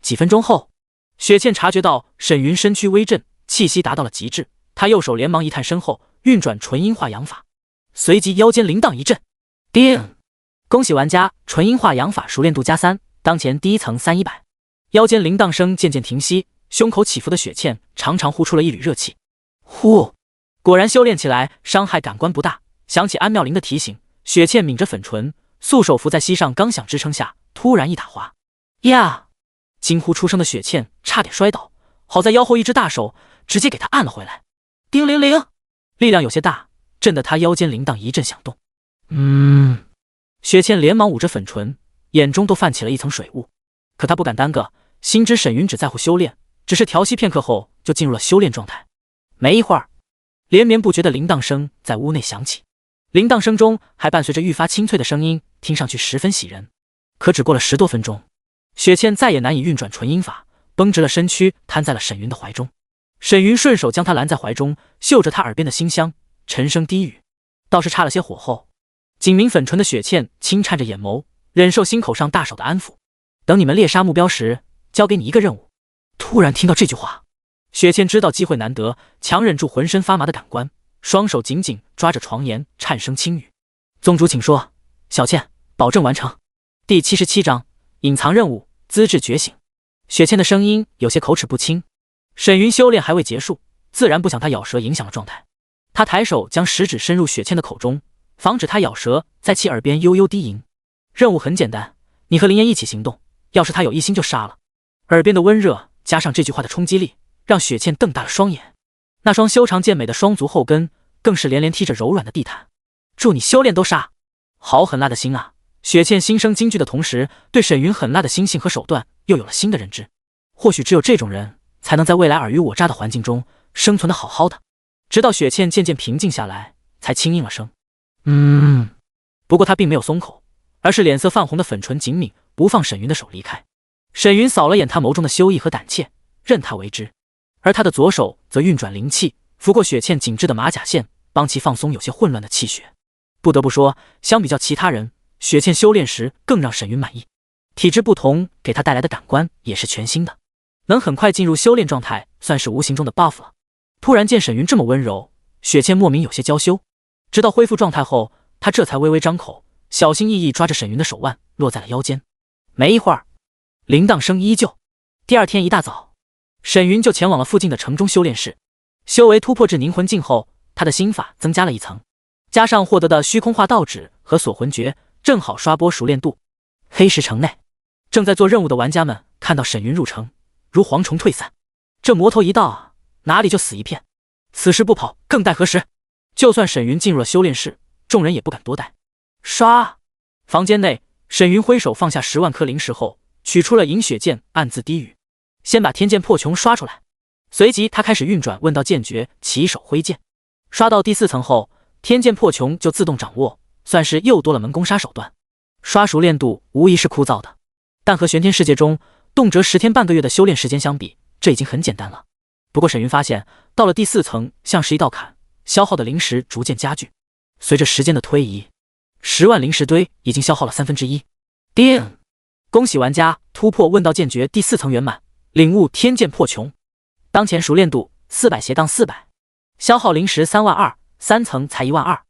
A: 几分钟后，雪倩察觉到沈云身躯微震，气息达到了极致，她右手连忙一探身后，运转纯阴化阳法，随即腰间铃铛一震，叮！恭喜玩家纯阴化阳法熟练度+3，当前第1层3100。腰间铃铛声渐渐停息，胸口起伏的雪倩长长呼出了一缕热气。呼！果然修炼起来伤害感官不大。想起安妙龄的提醒，雪倩抿着粉唇，素手扶在膝上，刚想支撑下，突然一打滑，呀！惊呼出声的雪倩差点摔倒，好在腰后一只大手直接给她按了回来。叮铃铃，力量有些大，震得她腰间铃铛一阵响动。雪倩连忙捂着粉唇，眼中都泛起了一层水雾。可她不敢耽搁，心知沈云只在乎修炼，只是调息片刻后就进入了修炼状态。没一会儿，连绵不绝的铃铛声在屋内响起，铃铛声中还伴随着愈发清脆的声音，听上去十分喜人。可只过了10多分钟，雪倩再也难以运转纯音法，绷直了身躯，瘫在了沈云的怀中。沈云顺手将她拦在怀中，嗅着她耳边的馨香，沉声低语，倒是差了些火候。紧抿粉唇的雪倩轻颤着眼眸，忍受心口上大手的安抚。等你们猎杀目标时，交给你一个任务。突然听到这句话，雪倩知道机会难得，强忍住浑身发麻的感官，双手紧紧抓着床沿，颤声轻语：宗主请说。小倩保证完成。第77章隐藏任务，资质觉醒。雪倩的声音有些口齿不清。沈云修炼还未结束，自然不想她咬舌影响了状态。他抬手将食指伸入雪倩的口中，防止她咬舌，在其耳边悠悠低吟：任务很简单，你和林岩一起行动，要是他有异心就杀了。耳边的温热加上这句话的冲击力，让雪倩瞪大了双眼。那双修长健美的双足后跟更是连连踢着柔软的地毯。祝你修炼都杀！好狠辣的心啊！雪倩心生惊惧的同时，对沈云狠辣的心性和手段又有了新的认知。或许只有这种人才能在未来尔虞我诈的环境中生存得好好的。直到雪倩渐渐平静下来，才轻应了声不过她并没有松口，而是脸色泛红的粉唇紧抿，不放沈云的手离开。沈云扫了眼她眸中的羞意和胆怯，任她为之。而他的左手则运转灵气，拂过雪倩紧致的马甲线，帮其放松有些混乱的气血。不得不说，相比较其他人，雪倩修炼时更让沈云满意。体质不同给她带来的感官也是全新的，能很快进入修炼状态，算是无形中的 buff 了。突然见沈云这么温柔，雪倩莫名有些娇羞。直到恢复状态后，她这才微微张口，小心翼翼抓着沈云的手腕，落在了腰间。没一会儿，铃铛声依旧。第二天一大早，沈云就前往了附近的城中修炼室。修为突破至凝魂境后，他的心法增加了一层，加上获得的虚空化道纸和锁魂诀，正好刷波熟练度。黑石城内，正在做任务的玩家们看到沈云入城，如蝗虫退散。这魔头一到啊，哪里就死一片。此时不跑，更待何时？就算沈云进入了修炼室，众人也不敢多待。刷！房间内，沈云挥手放下10万颗灵石后，取出了银血剑，暗自低语：先把天剑破穹刷出来。随即他开始运转问道剑诀，起手挥剑。刷到第4层后，天剑破穹就自动掌握，算是又多了门攻杀手段。刷熟练度无疑是枯燥的，但和玄天世界中动辄10天半个月的修炼时间相比，这已经很简单了。不过沈云发现，到了第4层像是一道坎，消耗的灵石逐渐加剧。随着时间的推移，10万灵石堆已经消耗了1/3。叮！恭喜玩家突破问道剑诀第4层圆满，领悟天剑破穹。当前熟练度400/400，消耗灵石32000，3层才12000。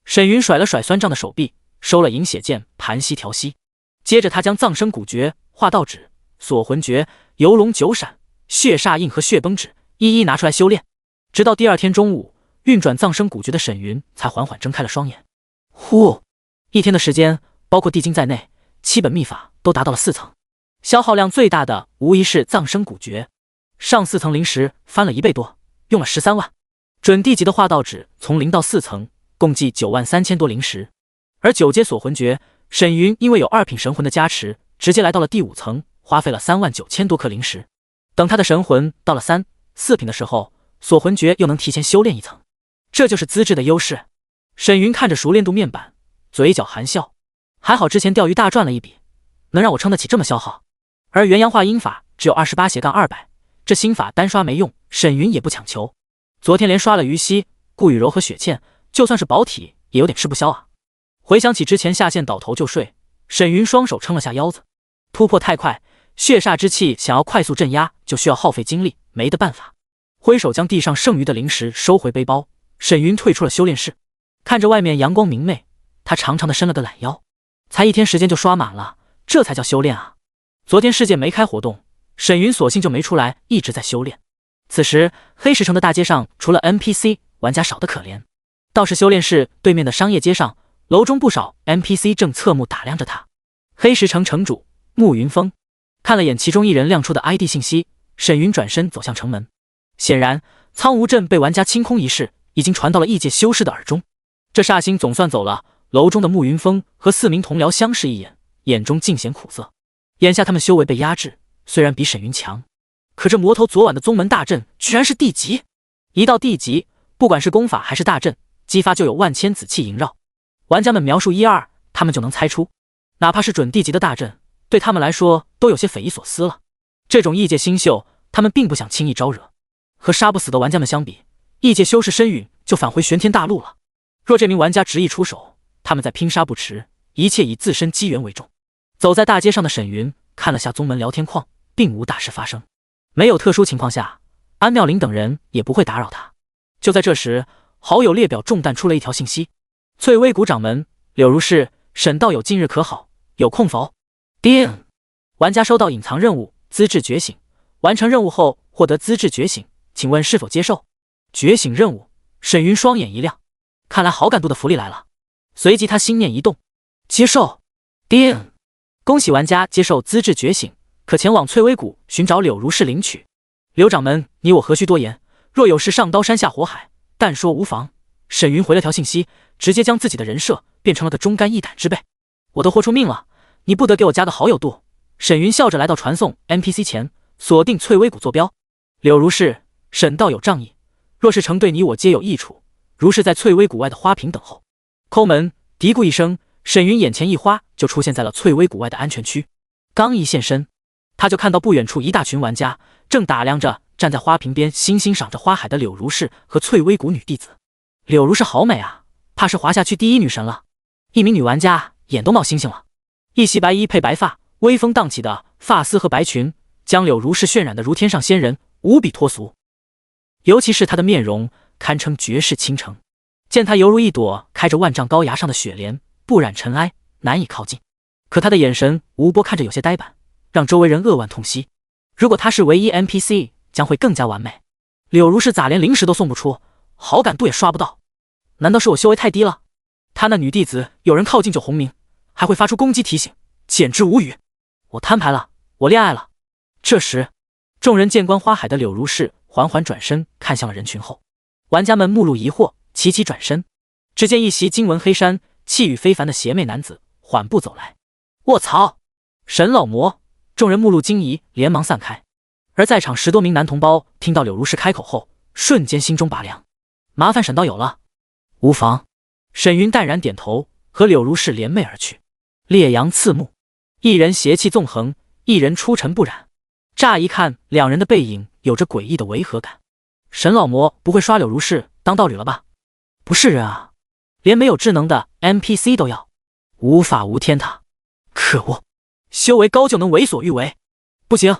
A: 沈云甩了甩酸胀的手臂，收了银血剑，盘膝调息。接着他将葬生古诀、化道纸、锁魂诀、游龙九闪、血煞印和血崩指一一拿出来修炼。直到第2天中午，运转葬生古诀的沈云才缓缓睁开了双眼。呼！1天的时间，包括地经在内，7本秘法都达到了4层。消耗量最大的无疑是葬生古诀，上4层灵石翻了1倍多，用了13万。准地级的化道纸从0到4层，共计93000多灵石。而9阶锁魂诀，沈云因为有2品神魂的加持，直接来到了第5层，花费了39000多颗灵石。等他的神魂到了3、4品的时候，锁魂诀又能提前修炼1层。这就是资质的优势。沈云看着熟练度面板，嘴角含笑，还好之前钓鱼大赚了一笔，能让我撑得起这么消耗。而元阳化阴法只有28/200，这心法单刷没用，沈云也不强求。昨天连刷了于西、顾雨柔和雪倩，就算是保体也有点吃不消啊。回想起之前下线倒头就睡，沈云双手撑了下腰子。突破太快，血煞之气想要快速镇压，就需要耗费精力，没得办法。挥手将地上剩余的灵石收回背包，沈云退出了修炼室。看着外面阳光明媚，他长长的伸了个懒腰。才1天时间就刷满了，这才叫修炼啊！昨天世界没开活动，沈云索性就没出来，一直在修炼。此时黑石城的大街上除了 NPC 玩家少得可怜，倒是修炼室对面的商业街上，楼中不少 NPC 正侧目打量着他。黑石城城主慕云峰看了眼其中一人亮出的 ID 信息，沈云转身走向城门。显然，苍梧镇被玩家清空一事已经传到了异界修士的耳中。这煞星总算走了。楼中的慕云峰和4名同僚相视一眼，眼中尽显苦涩。眼下他们修为被压制，虽然比沈云强，可这魔头昨晚的宗门大阵居然是地级。一到地级，不管是功法还是大阵，激发就有万千紫气萦绕。玩家们描述1、2，他们就能猜出。哪怕是准地级的大阵，对他们来说都有些匪夷所思了。这种异界新秀，他们并不想轻易招惹。和杀不死的玩家们相比，异界修士申允就返回玄天大陆了。若这名玩家执意出手，他们再拼杀不迟，一切以自身机缘为重。走在大街上的沈云看了下宗门聊天框，并无大事发生。没有特殊情况下，安妙玲等人也不会打扰他。就在这时，好友列表中弹出了一条信息：翠微谷掌门柳如是、沈道友近日可好？有空否？叮！玩家收到隐藏任务资质觉醒，完成任务后获得资质觉醒，请问是否接受？觉醒任务，沈云双眼一亮，看来好感度的福利来了。随即他心念一动，接受。叮！恭喜玩家接受资质觉醒，可前往翠微谷寻找柳如是领取。柳掌门，你我何须多言？若有事上刀山下火海，但说无妨。沈云回了条信息，直接将自己的人设变成了个忠肝义胆之辈。我都豁出命了，你不得给我加个好友度。沈云笑着来到传送 NPC 前，锁定翠微谷坐标。柳如是、沈道有仗义，若是成对你我皆有益处。如是在翠微谷外的花瓶等候。抠门嘀咕一声，沈云眼前一花就出现在了翠微谷外的安全区。刚一现身，他就看到不远处一大群玩家正打量着站在花瓶边欣赏着花海的柳如是和翠微谷女弟子。柳如是好美啊，怕是华夏区第一女神了。一名女玩家眼都冒星星了，一袭白衣配白发，微风荡起的发丝和白裙将柳如是渲染得如天上仙人，无比脱俗。尤其是她的面容堪称绝世倾城，见她犹如一朵开着万丈高崖上的雪莲，不染尘埃，难以靠近。可她的眼神无波看着有些呆板，让周围人扼腕痛惜。如果她是唯一 NPC， 将会更加完美。柳如是咋连零食都送不出，好感度也刷不到？难道是我修为太低了？她那女弟子有人靠近就红名，还会发出攻击提醒，简直无语。我摊牌了，我恋爱了。这时，众人见观花海的柳如是缓缓转身看向了人群后，玩家们目露疑惑，齐齐转身。只见一袭金纹黑衫、气宇非凡的邪魅男子缓步走来。卧槽！沈老魔！众人目露惊疑，连忙散开。而在场10多名男同胞听到柳如是开口后，瞬间心中拔凉。麻烦沈道友了。无妨。沈云淡然点头，和柳如是联袂而去。烈阳刺目，一人邪气纵横，一人出尘不染。乍一看，两人的背影有着诡异的违和感。沈老魔不会刷柳如是当道侣了吧？不是人啊，连没有智能的 NPC 都要，无法无天他。可恶，修为高就能为所欲为？不行，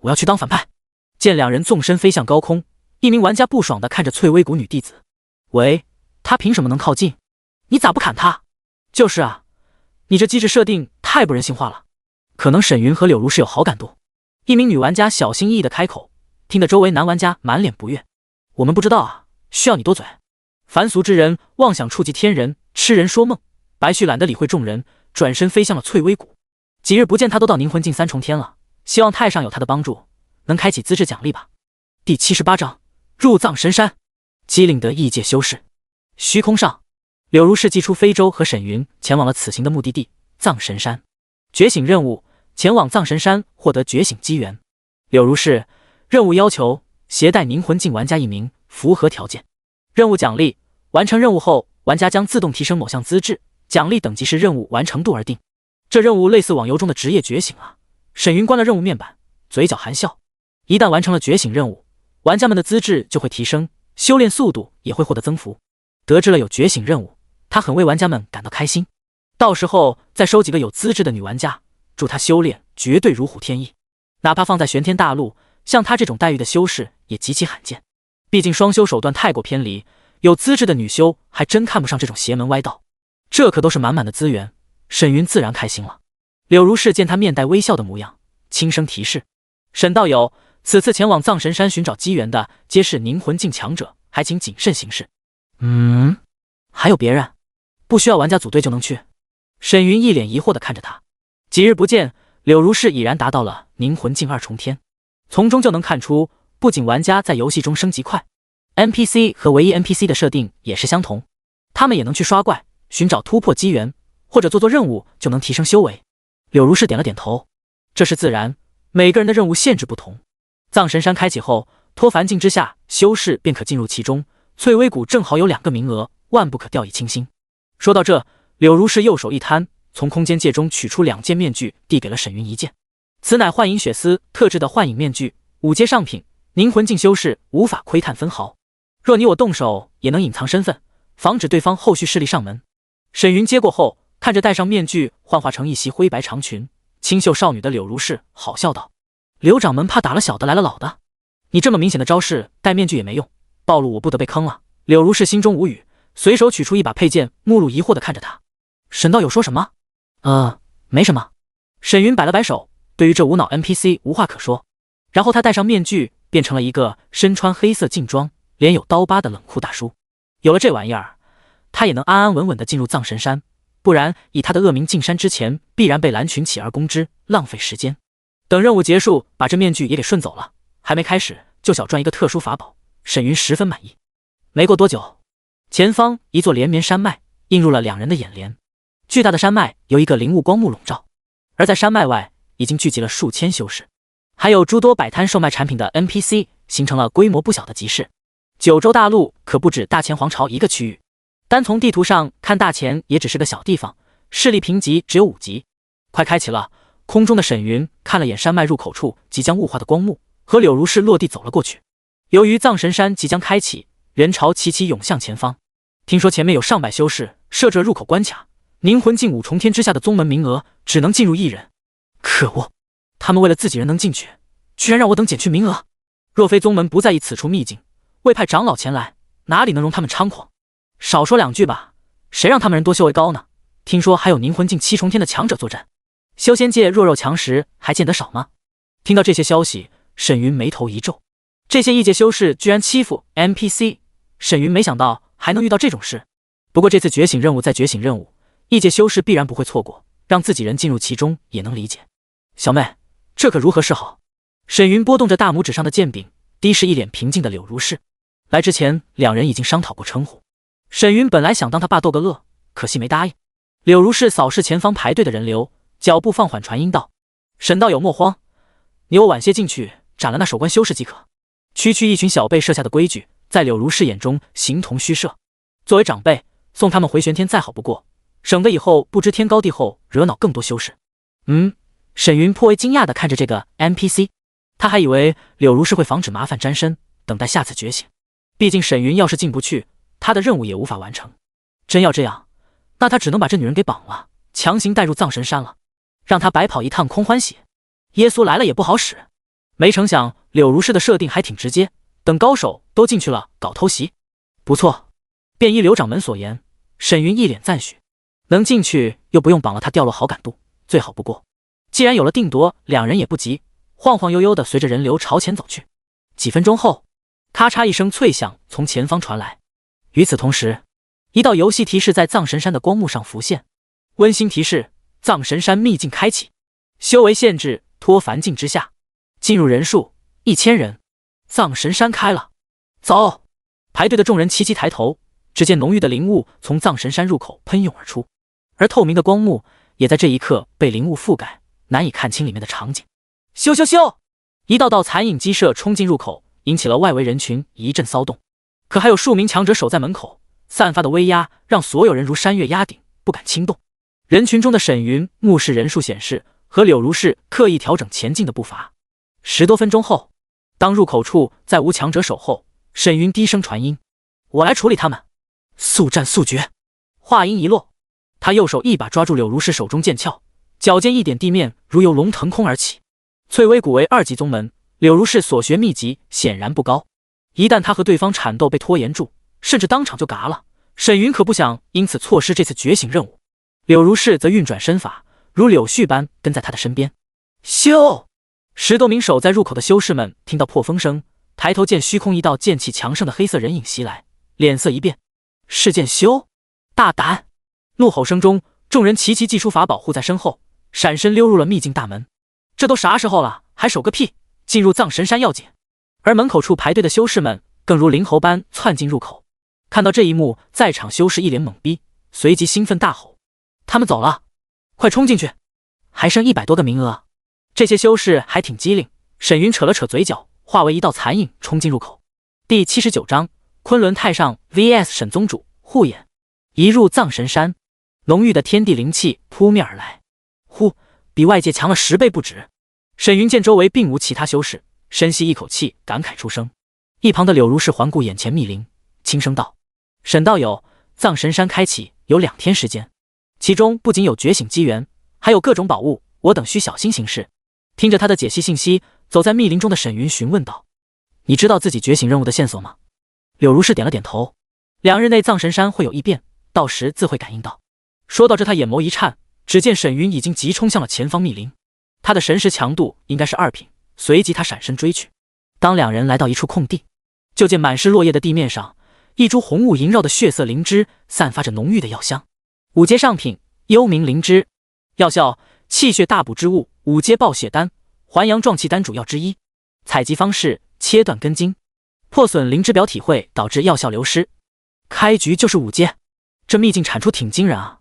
A: 我要去当反派。见两人纵身飞向高空，一名玩家不爽地看着翠微谷女弟子。喂，他凭什么能靠近？你咋不砍他？就是啊，你这机制设定太不人性化了。可能沈云和柳如是有好感度。一名女玩家小心翼翼地开口，听得周围男玩家满脸不悦。我们不知道啊，需要你多嘴。凡俗之人妄想触及天人，痴人说梦。白旭懒得理会众人，转身飞向了翠微谷。几日不见，他都到凝魂境3重天了，希望太上有他的帮助，能开启资质奖励吧。第78章入藏神山，机灵的异界修士。虚空上，柳如是祭出非洲和沈云，前往了此行的目的地藏神山。觉醒任务，前往藏神山获得觉醒机缘。柳如是，任务要求携带凝魂境玩家1名，符合条件。任务奖励，完成任务后，玩家将自动提升某项资质，奖励等级视任务完成度而定。这任务类似网游中的职业觉醒啊。沈云关了任务面板，嘴角含笑。一旦完成了觉醒任务，玩家们的资质就会提升，修炼速度也会获得增幅。得知了有觉醒任务，他很为玩家们感到开心。到时候再收几个有资质的女玩家，助他修炼绝对如虎添翼。哪怕放在玄天大陆，像他这种待遇的修士也极其罕见。毕竟双修手段太过偏离，有资质的女修还真看不上这种邪门歪道。这可都是满满的资源，沈云自然开心了。柳如是见他面带微笑的模样，轻声提示：沈道友，此次前往藏神山寻找机缘的皆是凝魂境强者，还请谨慎行事。还有别人？不需要玩家组队就能去？沈云一脸疑惑地看着他。几日不见，柳如是已然达到了凝魂境2重天，从中就能看出，不仅玩家在游戏中升级快， NPC 和唯一 NPC 的设定也是相同，他们也能去刷怪，寻找突破机缘，或者做任务就能提升修为。柳如是点了点头，这是自然，每个人的任务限制不同。藏神山开启后，脱凡境之下，修士便可进入其中，翠微谷正好有2个名额，万不可掉以轻心。说到这，柳如是右手一摊，从空间戒中取出2件面具，递给了沈云一件。此乃幻影血丝特制的幻影面具，5阶上品，凝魂境修士无法窥探分毫。若你我动手，也能隐藏身份，防止对方后续势力上门。沈云接过后，看着戴上面具幻化成一袭灰白长裙、清秀少女的柳如是，好笑道：“柳掌门怕打了小的来了老的，你这么明显的招式，戴面具也没用，暴露我不得被坑了。”柳如是心中无语，随手取出一把佩剑，目露疑惑地看着他。沈道友说什么？没什么。沈云摆了摆手，对于这无脑 NPC 无话可说。然后他戴上面具，变成了一个身穿黑色劲装、脸有刀疤的冷酷大叔。有了这玩意儿，他也能安安稳稳地进入藏神山，不然以他的恶名进山之前，必然被蓝群起而攻之，浪费时间。等任务结束，把这面具也给顺走了，还没开始就小赚一个特殊法宝，沈云十分满意。没过多久，前方一座连绵山脉映入了2人的眼帘。巨大的山脉由一个灵雾光幕笼罩，而在山脉外已经聚集了数千修士，还有诸多摆摊售卖产品的 NPC， 形成了规模不小的集市。九州大陆可不止大前皇朝一个区域，单从地图上看，大前也只是个小地方，势力评级只有5级。快开启了！空中的沈云看了眼山脉入口处即将雾化的光幕，和柳如是落地走了过去。由于藏神山即将开启，人潮齐齐涌向前方。听说前面有上百修士设置了入口关卡，凝魂境5重天之下的宗门名额只能进入1人。可恶！他们为了自己人能进去，居然让我等减去名额。若非宗门不在意此处秘境，未派长老前来，哪里能容他们猖狂？少说2句吧，谁让他们人多修为高呢？听说还有凝魂境7重天的强者作战，修仙界弱肉强食还见得少吗？听到这些消息，沈云眉头一皱，这些异界修士居然欺负 NPC， 沈云没想到还能遇到这种事。不过这次觉醒任务再觉醒任务，异界修士必然不会错过，让自己人进入其中也能理解。小妹，这可如何是好？沈云拨动着大拇指上的剑柄，低视一脸平静的柳如是。来之前2人已经商讨过称呼，沈云本来想当他爸逗个乐，可惜没答应。柳如是扫视前方排队的人流，脚步放缓，传音道：“沈道友莫慌，你我晚些进去斩了那守关修士即可。”区区一群小辈设下的规矩，在柳如是眼中形同虚设。作为长辈，送他们回玄天再好不过，省得以后不知天高地厚，惹恼更多修士。沈云颇为惊讶地看着这个 NPC， 他还以为柳如是会防止麻烦沾身，等待下次觉醒。毕竟沈云要是进不去，他的任务也无法完成。真要这样，那他只能把这女人给绑了，强行带入藏神山了，让他白跑一趟空欢喜。耶稣来了也不好使。没成想柳如是的设定还挺直接，等高手都进去了搞偷袭，不错。便依柳掌门所言，沈云一脸赞许，能进去又不用绑了他掉落好感度，最好不过。既然有了定夺，2人也不急，晃晃悠悠地随着人流朝前走去。几分钟后，咔嚓一声脆响从前方传来。与此同时，一道游戏提示在藏神山的光幕上浮现，温馨提示：藏神山秘境开启，修为限制脱凡境之下，进入人数1000人。藏神山开了，走！排队的众人齐齐抬头，只见浓郁的灵雾从藏神山入口喷涌而出，而透明的光幕也在这一刻被灵雾覆盖，难以看清里面的场景。咻咻咻！一道道残影激射冲进入口，引起了外围人群一阵骚动。可还有数名强者守在门口，散发的威压让所有人如山岳压顶，不敢轻动。人群中的沈云目视人数显示，和柳如是刻意调整前进的步伐。10多分钟后，当入口处再无强者守候，沈云低声传音：“我来处理他们，速战速决。”话音一落，他右手一把抓住柳如是手中剑鞘，脚尖一点地面，如游龙腾空而起。翠微谷为2级宗门，柳如是所学秘籍显然不高，一旦他和对方缠斗被拖延住，甚至当场就嘎了，沈云可不想因此错失这次觉醒任务。柳如是则运转身法，如柳絮般跟在他的身边。咻！10多名守在入口的修士们听到破风声，抬头见虚空一道剑气强盛的黑色人影袭来，脸色一变。是剑修？大胆！怒吼声中，众人齐齐祭出法宝护在身后，闪身溜入了秘境大门。这都啥时候了，还守个屁！进入藏神山要紧！而门口处排队的修士们更如灵猴般窜进入口。看到这一幕，在场修士一脸懵逼，随即兴奋大吼：“他们走了，快冲进去！还剩100多个名额！”这些修士还挺机灵。沈云扯了扯嘴角，化为一道残影冲进入口。第79章昆仑太上 vs 沈宗主互演。一入藏神山，浓郁的天地灵气扑面而来，呼，比外界强了10倍不止。沈云见周围并无其他修士，深吸一口气，感慨出声。一旁的柳如是环顾眼前密林，轻声道：“沈道友，藏神山开启有2天时间，其中不仅有觉醒机缘，还有各种宝物，我等需小心行事。”听着他的解析信息，走在密林中的沈云询问道：“你知道自己觉醒任务的线索吗？”柳如是点了点头。2日内藏神山会有异变，到时自会感应到。说到这，他眼眸一颤，只见沈云已经急冲向了前方密林，他的神识强度应该是2品，随即他闪身追去。当2人来到一处空地，就见满是落叶的地面上，一株红雾萦绕的血色灵芝散发着浓郁的药香。5阶上品幽冥灵芝，药效气血大补之物，5阶爆血丹，还阳壮气丹主要之一。采集方式：切断根茎，破损灵芝表体会导致药效流失。开局就是5阶，这秘境产出挺惊人啊！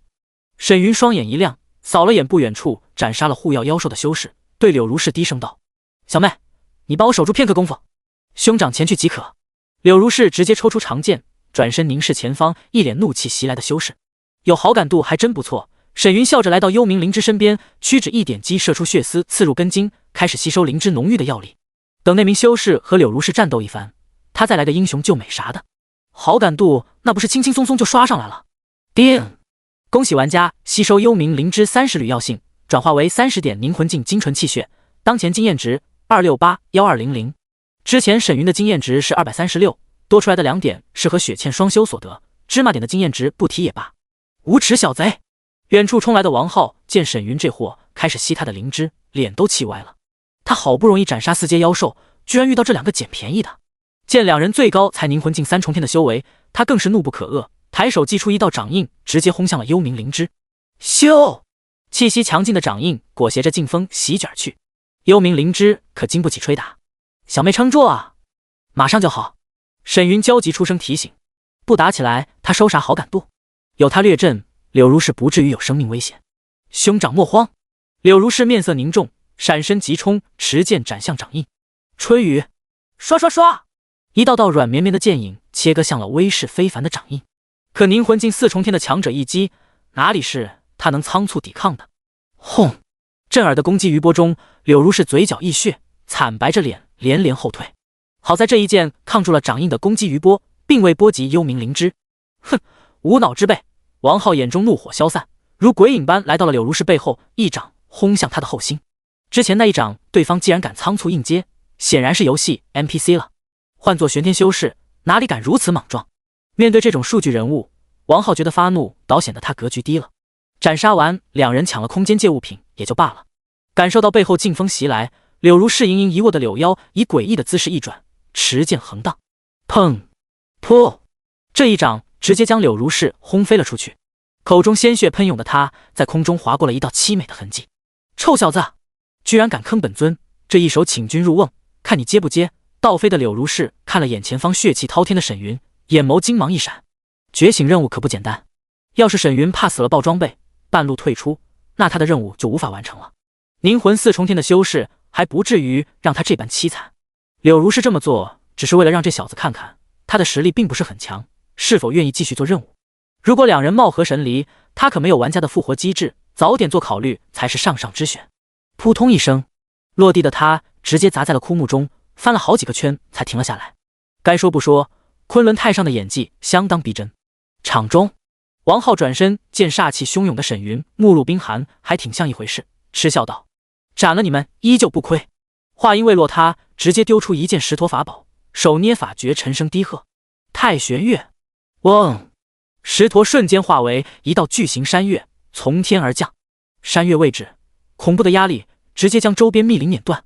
A: 沈云双眼一亮，扫了眼不远处斩杀了护药妖兽的修士，对柳如是低声道：“小妹，你帮我守住片刻功夫，兄长前去即可。”柳如是直接抽出长剑，转身凝视前方一脸怒气袭来的修士，有好感度还真不错。沈云笑着来到幽冥灵芝身边，屈指一点击，射出血丝刺入根茎，开始吸收灵芝浓郁的药力。等那名修士和柳如是战斗一番，他再来个英雄救美啥的，好感度那不是轻轻松松就刷上来了。叮！恭喜玩家吸收幽冥灵芝30缕药性，转化为30点凝魂镜精纯气血，当前经验值2681200。之前沈云的经验值是236，多出来的2点是和雪倩双修所得，芝麻点的经验值不提也罢。无耻小贼！远处冲来的王浩见沈云这货开始吸他的灵芝，脸都气歪了。他好不容易斩杀4阶妖兽，居然遇到这2个捡便宜的。见2人最高才凝魂镜3重天的修为，他更是怒不可遏，抬手击出一道掌印，直接轰向了幽冥灵芝。咻！气息强劲的掌印裹挟着劲风席卷而去，幽冥灵芝可经不起吹打。小妹撑住啊，马上就好。沈云焦急出声提醒，不打起来他收啥好感度？有他略阵，柳如是不至于有生命危险。兄长莫慌！柳如是面色凝重，闪身急冲，持剑斩向掌印。春雨，刷刷刷！一道道软绵绵的剑影切割向了威势非凡的掌印。可凝魂镜4重天的强者一击，哪里是他能仓促抵抗的？轰！震耳的攻击余波中，柳如是嘴角溢血，惨白着脸连连后退。好在这一剑抗住了掌印的攻击余波，并未波及幽冥灵芝。哼，无脑之辈！王浩眼中怒火消散，如鬼影般来到了柳如是背后，一掌轰向他的后心。之前那一掌，对方既然敢仓促应接，显然是游戏 NPC 了。换作玄天修士，哪里敢如此莽撞？面对这种数据人物，王浩觉得发怒倒显得他格局低了。斩杀完2人抢了空间借物品也就罢了，感受到背后劲风袭来，柳如是盈盈一握的柳腰以诡异的姿势一转，持剑横荡，砰！噗！这一掌直接将柳如是轰飞了出去，口中鲜血喷涌的他在空中划过了一道凄美的痕迹。臭小子，居然敢坑本尊，这一手请君入瓮，看你接不接！倒飞的柳如是看了眼前方血气滔天的沈云，眼眸金芒一闪。觉醒任务可不简单，要是沈云怕死了爆装备，半路退出，那他的任务就无法完成了。凝魂4重天的修士还不至于让他这般凄惨。柳如是这么做，只是为了让这小子看看他的实力并不是很强，是否愿意继续做任务。如果2人貌合神离，他可没有玩家的复活机制，早点做考虑才是上上之选。扑通一声，落地的他直接砸在了枯木中，翻了好几个圈才停了下来。该说不说，昆仑太上的演技相当逼真。场中，王浩转身见煞气汹涌的沈云、目露冰寒，还挺像一回事，嗤笑道：“斩了你们依旧不亏。”话音未落，他直接丢出一件石陀法宝，手捏法诀，沉声低喝：“太玄月！”嗡！石陀瞬间化为一道巨型山岳，从天而降。山岳位置，恐怖的压力直接将周边密林碾断。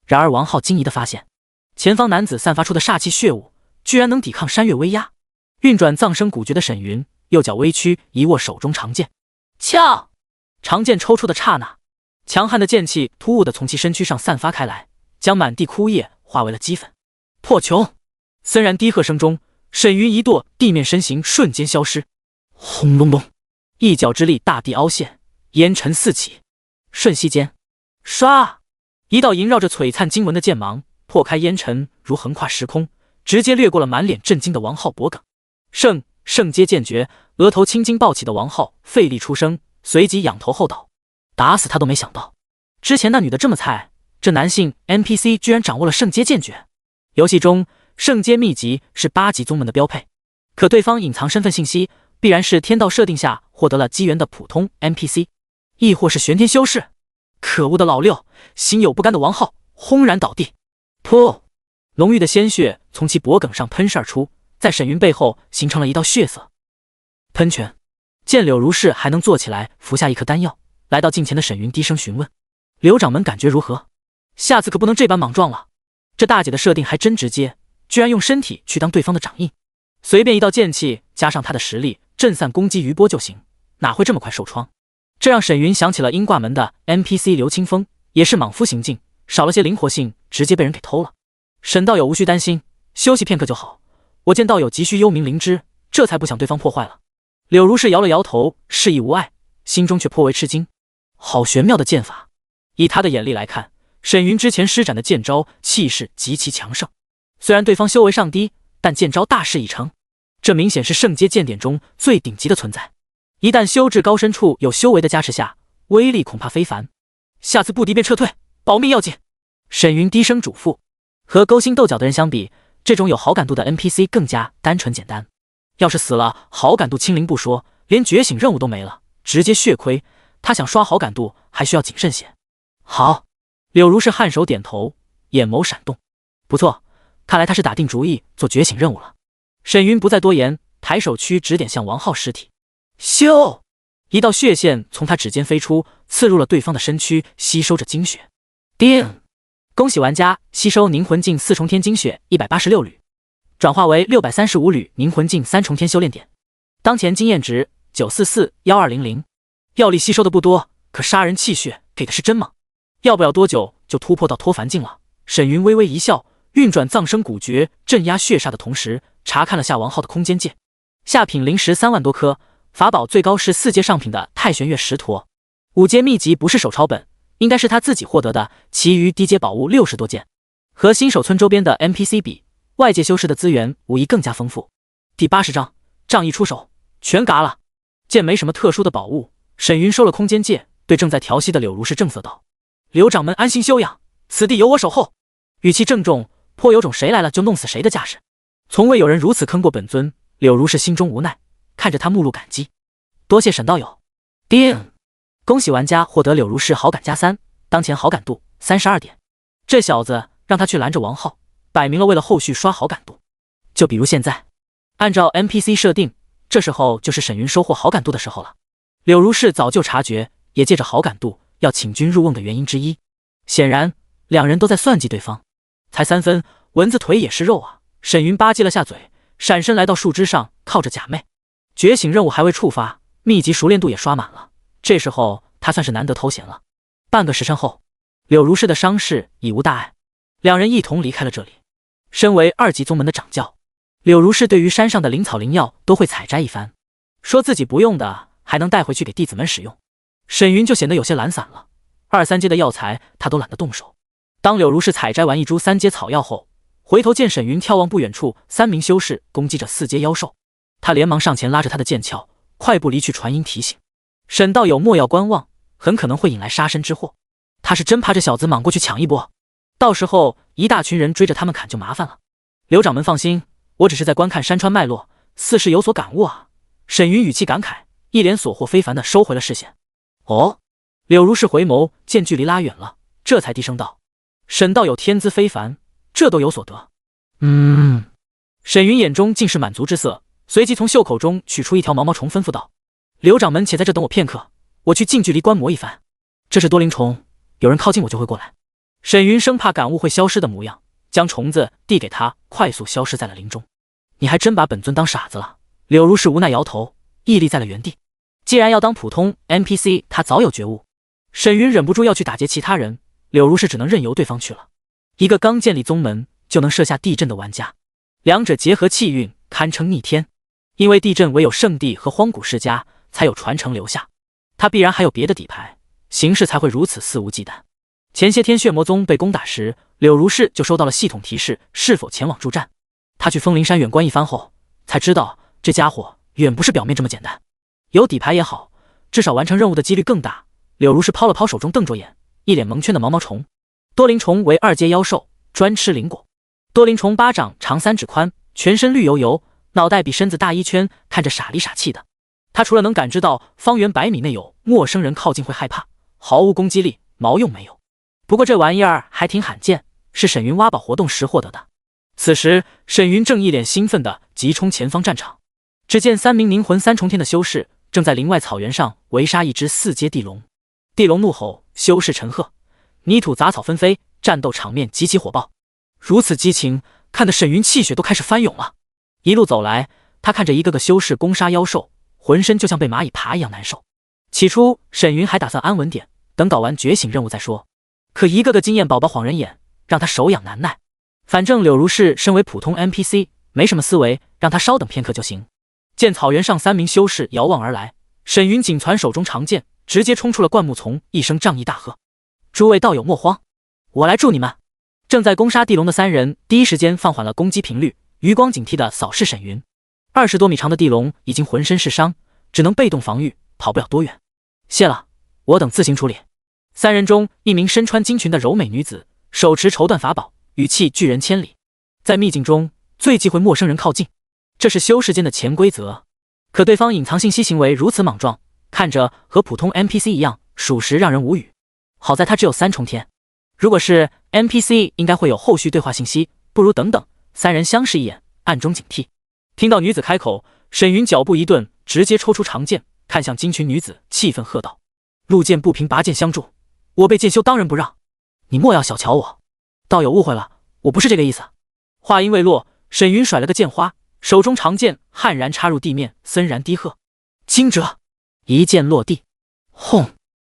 A: 然而王浩惊疑地发现，前方男子散发出的煞气血雾，居然能抵抗山岳威压。运转藏生古诀的沈云，右脚微屈，一握手中长剑，呛！长剑抽出的刹那，强悍的剑气突兀地从其身躯上散发开来，将满地枯叶化为了齑粉。破穷！森然低喝声中，沈云一跺，地面身形瞬间消失。轰隆隆，一脚之力，大地凹陷，烟尘四起。瞬息间，唰！一道萦绕着璀璨经文的剑芒破开烟尘，如横跨时空，直接掠过了满脸震惊的王浩脖颈。圣阶剑诀，额头青筋暴起的王浩费力出声，随即仰头后倒。打死他都没想到，之前那女的这么菜，这男性 NPC 居然掌握了圣阶剑诀。游戏中圣阶秘籍是8级宗门的标配，可对方隐藏身份信息，必然是天道设定下获得了机缘的普通 NPC， 亦或是玄天修士。可恶的老六！心有不甘的王浩轰然倒地。噗！浓郁的鲜血从其脖颈上喷射而出，在沈云背后形成了一道血色喷泉。见柳如是还能坐起来，服下一颗丹药，来到近前的沈云低声询问：“刘掌门感觉如何？下次可不能这般莽撞了。”这大姐的设定还真直接，居然用身体去当对方的掌印，随便一道剑气加上他的实力，震散攻击余波就行，哪会这么快受创？这让沈云想起了鹰挂门的 NPC 刘清风，也是莽夫行径，少了些灵活性，直接被人给偷了。沈道友无需担心，休息片刻就好。我见道友急需幽冥灵芝，这才不想对方破坏了。柳如是摇了摇头，示意无碍，心中却颇为吃惊。好玄妙的剑法！以他的眼力来看，沈云之前施展的剑招气势极其强盛。虽然对方修为尚低，但剑招大势已成，这明显是圣阶剑典中最顶级的存在。一旦修至高深处有修为的加持下，威力恐怕非凡。下次不敌便撤退，保命要紧。沈云低声嘱咐。和勾心斗角的人相比，这种有好感度的 NPC 更加单纯简单。要是死了，好感度清零不说，连觉醒任务都没了，直接血亏。他想刷好感度，还需要谨慎些。好，柳如是颔首点头，眼眸闪动。不错，看来他是打定主意做觉醒任务了。沈云不再多言，抬手区指点向王浩尸体。咻！一道血线从他指尖飞出，刺入了对方的身躯，吸收着精血。叮！恭喜玩家吸收凝魂镜4重天精血186缕，转化为635缕凝魂镜3重天修炼点。当前经验值9441200。药力吸收的不多，可杀人气血给的是真猛。要不了多久就突破到脱凡境了。沈云微微一笑，运转藏生古诀镇压血煞的同时，查看了下王浩的空间戒。下品灵石3万多颗，法宝最高是4阶上品的太玄月10坨。5阶秘籍不是手抄本，应该是他自己获得的，其余低阶宝物60多件。和新手村周边的 NPC 比，外界修士的资源无疑更加丰富。第80章，仗义出手，全嘎了。见没什么特殊的宝物，沈云收了空间戒，对正在调息的柳如是正色道：“刘掌门安心休养，此地有我守候。”语气郑重，颇有种谁来了就弄死谁的架势。从未有人如此坑过本尊，柳如是心中无奈，看着他目露感激。多谢沈道友。叮！恭喜玩家获得柳如是好感加3，当前好感度32点。这小子让他去拦着王浩，摆明了为了后续刷好感度。就比如现在，按照 NPC 设定，这时候就是沈云收获好感度的时候了。柳如是早就察觉，也借着好感度要请君入瓮的原因之一。显然，两人都在算计对方。才3分，蚊子腿也是肉啊！沈云吧唧了下嘴，闪身来到树枝上，靠着假寐。觉醒任务还未触发，秘籍熟练度也刷满了。这时候他算是难得偷闲了。半个时辰后，柳如是的伤势已无大碍，两人一同离开了这里。身为2级宗门的掌教，柳如是对于山上的灵草灵药都会采摘一番，说自己不用的还能带回去给弟子们使用。沈云就显得有些懒散了，2、3阶的药材他都懒得动手。当柳如是采摘完一株3阶草药后，回头见沈云眺望不远处3名修士攻击着4阶妖兽，他连忙上前拉着他的剑鞘，快步离去，传音提醒沈道友莫要观望，很可能会引来杀身之祸。他是真怕这小子莽过去抢一波，到时候一大群人追着他们砍就麻烦了。刘掌门放心，我只是在观看山川脉络，似是有所感悟啊。沈云语气感慨，一脸所获非凡的收回了视线。哦，柳如是回眸，见距离拉远了，这才低声道：“沈道友天资非凡，这都有所得。”沈云眼中尽是满足之色，随即从袖口中取出一条毛毛虫，吩咐道：“刘掌门且在这等我片刻，我去近距离观摩一番。这是多灵虫，有人靠近我就会过来。”沈云生怕感悟会消失的模样，将虫子递给他，快速消失在了林中。你还真把本尊当傻子了。柳如是无奈摇头，屹立在了原地。既然要当普通 NPC， 他早有觉悟。沈云忍不住要去打劫其他人，柳如是只能任由对方去了。一个刚建立宗门就能设下地阵的玩家，两者结合气运，堪称逆天。因为地阵唯有圣地和荒古世家才有传承留下，他必然还有别的底牌，形势才会如此肆无忌惮。前些天血魔宗被攻打时，柳如是就收到了系统提示，是否前往助战。他去枫林山远观一番后，才知道这家伙远不是表面这么简单。有底牌也好，至少完成任务的几率更大。柳如是抛了抛手中瞪着眼，一脸蒙圈的毛毛虫。多灵虫为2阶妖兽，专吃灵果。多灵虫巴掌长3指宽，全身绿油油，脑袋比身子大1圈，看着傻里傻气的。他除了能感知到方圆100米内有陌生人靠近会害怕，毫无攻击力，毛用没有。不过这玩意儿还挺罕见，是沈云挖宝活动时获得的。此时沈云正一脸兴奋地急冲前方战场，只见3名凝魂3重天的修士正在林外草原上围杀一只4阶地龙。地龙怒吼，修士陈喝，泥土杂草纷飞，战斗场面极其火爆。如此激情，看得沈云气血都开始翻涌了。一路走来，他看着一个个修士攻杀妖兽，浑身就像被蚂蚁爬一样难受。起初沈云还打算安稳点，等搞完觉醒任务再说，可一个个经验宝宝晃人眼，让他手痒难耐。反正柳如是身为普通 NPC， 没什么思维，让他稍等片刻就行。见草原上3名修士遥望而来，沈云紧攥手中长剑，直接冲出了灌木丛，一声仗义大喝：诸位道友莫慌，我来助你们！正在攻杀地龙的3人第一时间放缓了攻击频率，余光警惕地扫视沈云。20多米长的地龙已经浑身是伤，只能被动防御，跑不了多远。谢了，我等自行处理。3人中一名身穿金裙的柔美女子，手持绸缎法宝，语气拒人千里。在秘境中最忌讳陌生人靠近，这是修士间的潜规则。可对方隐藏信息行为如此莽撞，看着和普通 NPC 一样，属实让人无语。好在他只有3重天，如果是 NPC 应该会有后续对话信息，不如等等。3人相视一眼，暗中警惕。听到女子开口，沈云脚步一顿，直接抽出长剑，看向金裙女子，气愤喝道：路见不平拔剑相助，我辈剑修当仁不让，你莫要小瞧我。道友误会了，我不是这个意思。话音未落，沈云甩了个剑花，手中长剑悍然插入地面，森然低喝：惊蛰！一剑落地，轰！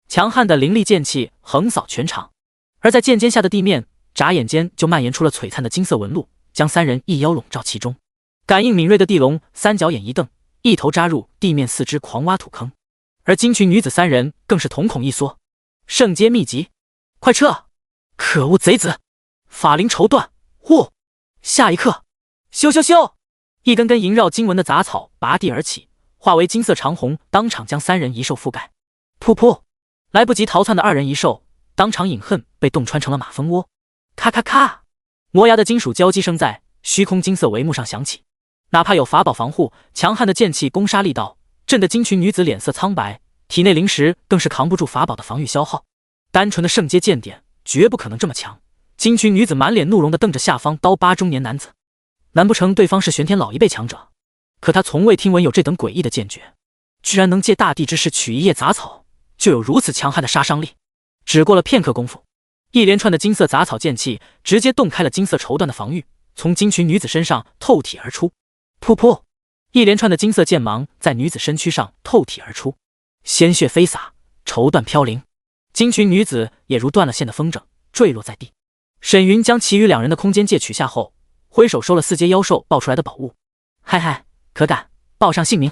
A: 强悍的凌厉剑气横扫全场，而在剑尖下的地面，眨眼间就蔓延出了璀璨的金色纹路，将3人一腰笼罩其中。感应敏锐的地龙3角眼一瞪，一头扎入地面4肢狂挖土坑，而金裙女子3人更是瞳孔一缩。圣阶秘籍，快撤！可恶贼子！法灵绸缎，下一刻，咻咻咻，一根根萦绕经文的杂草拔地而起，化为金色长虹，当场将3人一兽覆盖。噗噗，来不及逃窜的2人一兽当场饮恨，被洞穿成了马蜂窝。咔咔咔，磨牙的金属交击声在虚空金色帷幕上响起。哪怕有法宝防护，强悍的剑气攻杀力道震得金裙女子脸色苍白，体内灵石更是扛不住法宝的防御消耗。单纯的圣阶剑点绝不可能这么强。金裙女子满脸怒容地瞪着下方刀疤中年男子，难不成对方是玄天老一辈强者？可他从未听闻有这等诡异的剑诀，居然能借大地之势取一叶杂草，就有如此强悍的杀伤力。只过了片刻功夫，一连串的金色杂草剑气直接洞开了金色绸缎的防御，从金裙女子身上透体而出。噗噗，一连串的金色剑芒在女子身躯上透体而出，鲜血飞洒，绸缎飘零，金裙女子也如断了线的风筝，坠落在地。沈云将其余2人的空间戒取下后，挥手收了4阶妖兽爆出来的宝物。嗨嗨，可敢报上姓名？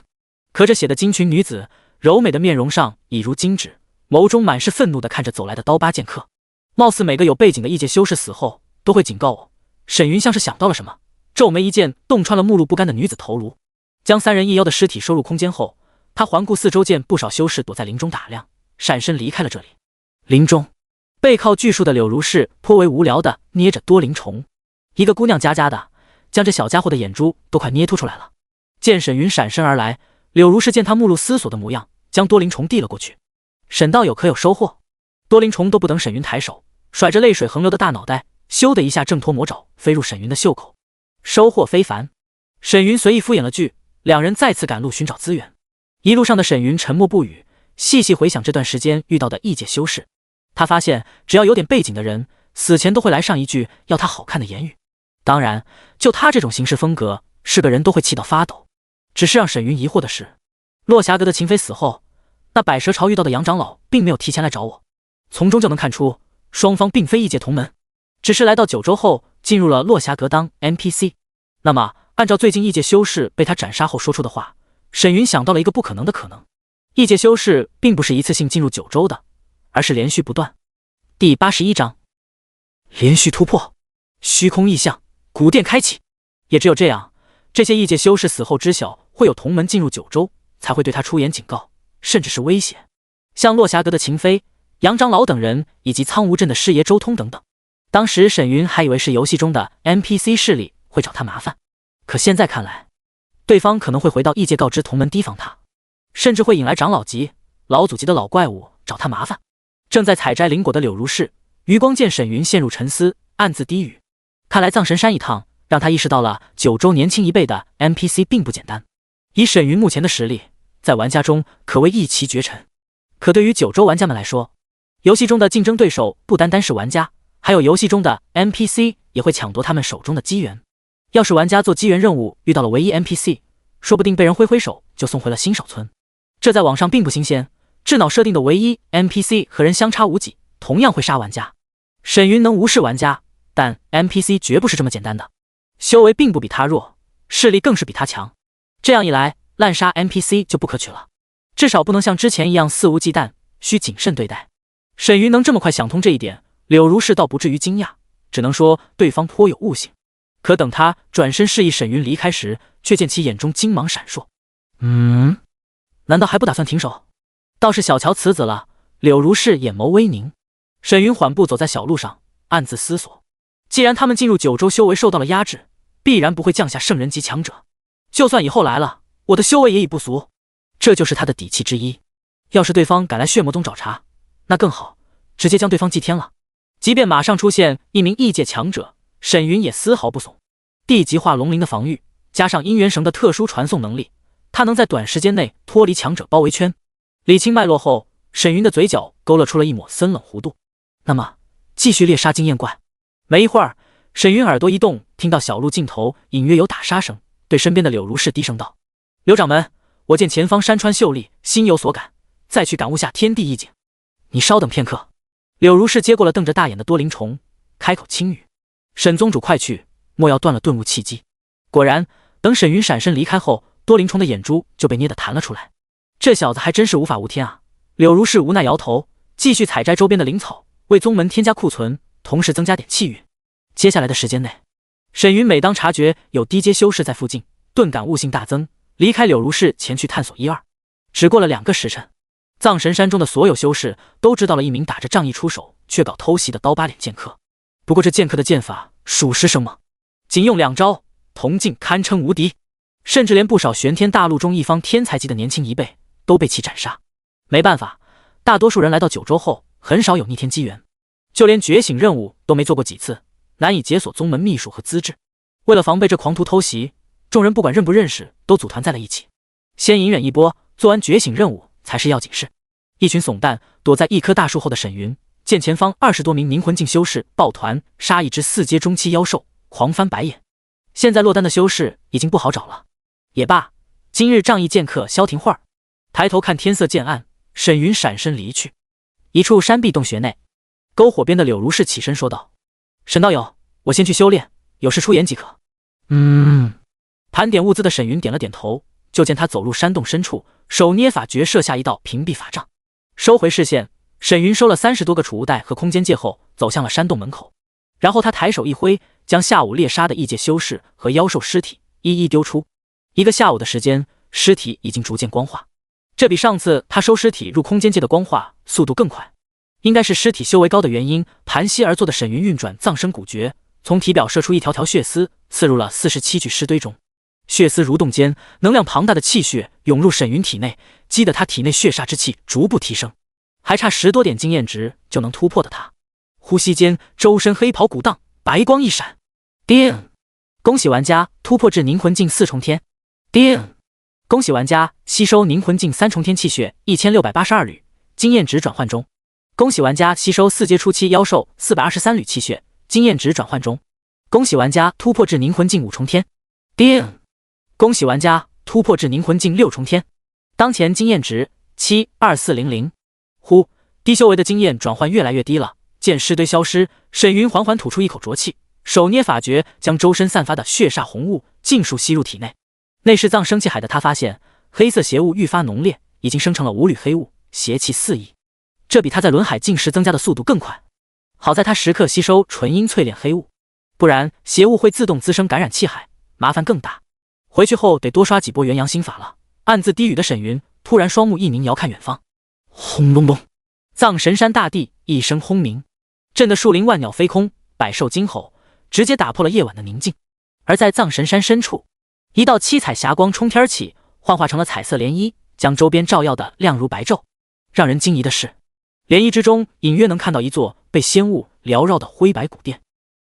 A: 刻着血的金裙女子柔美的面容上已如金纸，眸中满是愤怒地看着走来的刀疤剑客。貌似每个有背景的异界修士死后都会警告我。沈云像是想到了什么，皱眉一剑洞穿了目露不甘的女子头颅，将3人一妖的尸体收入空间后，他环顾四周，见不少修士躲在林中打量，闪身离开了这里。林中背靠巨树的柳如是颇为无聊地捏着多灵虫，一个姑娘家家的，将这小家伙的眼珠都快捏凸出来了。见沈云闪身而来，柳如是见他目露思索的模样，将多灵虫递了过去。沈道友可有收获？多灵虫都不等沈云抬手，甩着泪水横流的大脑袋，咻的一下挣脱魔爪，飞入沈云的袖口。收获非凡。沈云随意敷衍了句，2人再次赶路寻找资源。一路上的沈云沉默不语，细细回想这段时间遇到的异界修士，他发现只要有点背景的人，死前都会来上一句要他好看的言语。当然，就他这种行事风格，是个人都会气到发抖。只是让沈云疑惑的是，落霞阁的秦飞死后，那百蛇巢遇到的杨长老并没有提前来找我，从中就能看出双方并非异界同门，只是来到九州后进入了落霞阁当 NPC。 那么按照最近异界修士被他斩杀后说出的话，沈云想到了一个不可能的可能，异界修士并不是一次性进入九州的，而是连续不断。第81章连续突破，虚空异象，古殿开启。也只有这样，这些异界修士死后知晓会有同门进入九州，才会对他出言警告，甚至是威胁。像落霞阁的秦飞、杨长老等人，以及苍梧镇的师爷周通等等。当时沈云还以为是游戏中的 NPC 势力会找他麻烦，可现在看来，对方可能会回到异界告知同门提防他，甚至会引来长老级、老祖级的老怪物找他麻烦。正在采摘灵果的柳如是，余光见沈云陷入沉思，暗自低语。看来藏神山一趟让他意识到了九州年轻一辈的 NPC 并不简单。以沈云目前的实力，在玩家中可谓一骑绝尘。可对于九州玩家们来说，游戏中的竞争对手不单单是玩家，还有游戏中的 NPC 也会抢夺他们手中的机缘。要是玩家做机缘任务遇到了唯一 NPC， 说不定被人挥挥手就送回了新手村。这在网上并不新鲜，智脑设定的唯一 NPC 和人相差无几，同样会杀玩家。沈云能无视玩家，但 NPC 绝不是这么简单的。修为并不比他弱，势力更是比他强。这样一来，滥杀 NPC 就不可取了，至少不能像之前一样肆无忌惮，需谨慎对待。沈云能这么快想通这一点，柳如是倒不至于惊讶，只能说对方颇有悟性。可等他转身示意沈云离开时，却见其眼中金芒闪烁。难道还不打算停手？倒是小乔辞子了。柳如是眼眸微凝。沈云缓步走在小路上，暗自思索，既然他们进入九州修为受到了压制，必然不会降下圣人级强者。就算以后来了，我的修为也已不俗，这就是他的底气之一。要是对方敢来血魔宗找茬，那更好，直接将对方祭天了。即便马上出现一名异界强者，沈云也丝毫不怂。地级化龙鳞的防御，加上姻缘绳的特殊传送能力，他能在短时间内脱离强者包围圈。理清脉络后，沈云的嘴角勾勒出了一抹森冷弧度。那么继续猎杀经验怪。没一会儿，沈云耳朵一动，听到小路尽头隐约有打杀声，对身边的柳如是低声道：柳掌门，我见前方山川秀丽，心有所感，再去感悟下天地意境。你稍等片刻。柳如是接过了瞪着大眼的多灵虫，开口轻语：沈宗主快去，莫要断了顿悟契机。果然，等沈云闪身离开后，多灵虫的眼珠就被捏得弹了出来。这小子还真是无法无天啊。柳如是无奈摇头，继续采摘周边的灵草，为宗门添加库存，同时增加点气运。接下来的时间内，沈云每当察觉有低阶修士在附近，顿感悟性大增，离开柳如是前去探索一二。只过了2个时辰，藏神山中的所有修士都知道了一名打着仗义出手却搞偷袭的刀疤脸剑客。不过这剑客的剑法属实生猛，仅用2招，铜镜堪称无敌，甚至连不少玄天大陆中一方天才级的年轻一辈都被其斩杀。没办法，大多数人来到九州后很少有逆天机缘，就连觉醒任务都没做过几次，难以解锁宗门秘术和资质。为了防备这狂徒偷袭，众人不管认不认识都组团在了一起，先隐忍一波，做完觉醒任务才是要紧事。一群怂蛋躲在一棵大树后的沈云，见前方20多名凝魂境修士抱团杀一只4阶中期妖兽，狂翻白眼。现在落单的修士已经不好找了。也罢，今日仗义剑客消停会儿。抬头看天色渐暗，沈云闪身离去。一处山壁洞穴内，篝火边的柳如是起身说道：沈道友，我先去修炼，有事出言即可。盘点物资的沈云点了点头，就见他走入山洞深处，手捏法诀设下一道屏蔽法障。收回视线，沈云收了30多个储物袋和空间戒后，走向了山洞门口。然后他抬手一挥，将下午猎杀的异界修士和妖兽尸体一一丢出。1个下午的时间，尸体已经逐渐光化。这比上次他收尸体入空间界的光化速度更快，应该是尸体修为高的原因。盘膝而坐的沈云运转藏身古诀，从体表射出一条条血丝，刺入了47具尸堆中。血丝蠕动间，能量庞大的气血涌入沈云体内，激得他体内血煞之气逐步提升，还差10多点经验值就能突破的他，呼吸间周身黑袍鼓荡，白光一闪。叮！恭喜玩家突破至凝魂境4重天。叮！恭喜玩家吸收凝魂境3重天气血1682缕，经验值转换中。恭喜玩家吸收4阶初期妖兽423缕气血，经验值转换中。恭喜玩家突破至凝魂境5重天。叮！恭喜玩家突破至凝魂境6重天。当前经验值72400。呼，低修为的经验转换越来越低了。见尸堆消失，沈云缓缓吐出一口浊气，手捏法诀，将周身散发的血煞红雾尽数吸入体内。内是藏生气海的他发现，黑色邪雾愈发浓烈，已经生成了5缕黑雾，邪气四溢。这比他在轮海境时增加的速度更快。好在他时刻吸收纯阴淬炼黑雾，不然邪雾会自动滋生感染气海，麻烦更大。回去后得多刷几波元阳心法了。暗自低语的沈云突然双目一凝，遥看远方，轰隆隆，藏神山大地一声轰鸣，震得树林万鸟飞空，百兽惊吼，直接打破了夜晚的宁静。而在藏神山深处，一道七彩霞光冲天起，幻化成了彩色涟漪，将周边照耀的亮如白昼。让人惊疑的是，涟漪之中隐约能看到一座被仙雾缭绕的灰白古殿，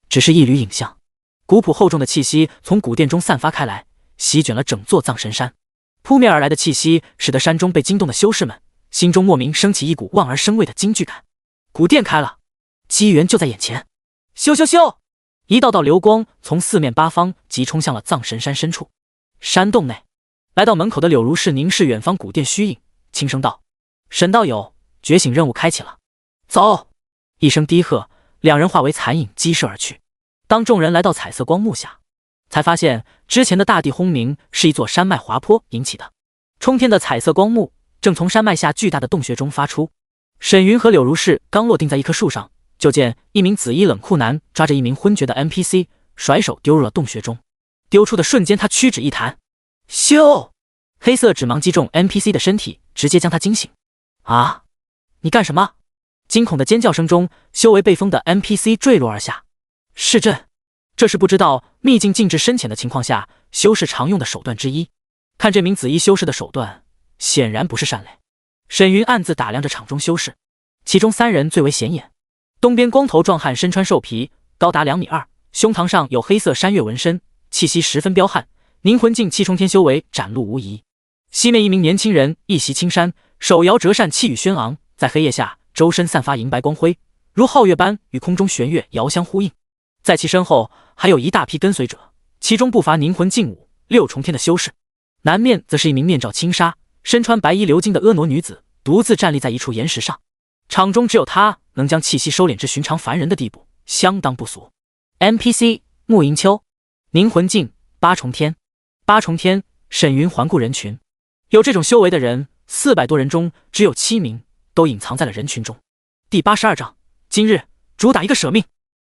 A: 只是一缕影像，古朴厚重的气息从古殿中散发开来，席卷了整座藏神山。扑面而来的气息使得山中被惊动的修士们心中莫名升起一股望而生畏的惊惧感。古殿开了，机缘就在眼前。咻咻咻，一道道流光从四面八方急冲向了藏神山深处。山洞内，来到门口的柳如是凝视远方古殿虚影，轻声道：“沈道友，觉醒任务开启了。”走！一声低喝，两人化为残影激射而去。当众人来到彩色光幕下，才发现之前的大地轰鸣是一座山脉滑坡引起的。冲天的彩色光幕正从山脉下巨大的洞穴中发出。沈云和柳如是刚落定在一棵树上，就见一名紫衣冷酷男抓着一名昏厥的 NPC， 甩手丢入了洞穴中。丢出的瞬间，他屈指一弹，咻！黑色指芒击中 NPC 的身体，直接将他惊醒。啊！你干什么？惊恐的尖叫声中，修为被封的 NPC 坠落而下。是阵，这是不知道秘境禁制深浅的情况下，修士常用的手段之一。看这名紫衣修士的手段，显然不是善类。沈云暗自打量着场中修士，其中3人最为显眼。东边光头壮汉身穿兽皮，高达2.2米，胸膛上有黑色山岳纹身，气息十分彪悍，凝魂境气冲天修为展露无遗。西面一名年轻人一袭青衫，手摇折扇，气宇轩昂，在黑夜下周身散发银白光辉，如皓月般与空中玄月遥相呼应。在其身后还有一大批跟随者，其中不乏凝魂境5、6重天的修士。南面则是一名面罩轻纱，身穿白衣鎏金的婀娜女子，独自站立在一处岩石上。场中只有她能将气息收敛至寻常凡人的地步，相当不俗。NPC 穆银秋，凝魂境8重天。8重天，沈云环顾人群，有这种修为的人400多人中只有7名都隐藏在了人群中。第82章，今日主打一个舍命。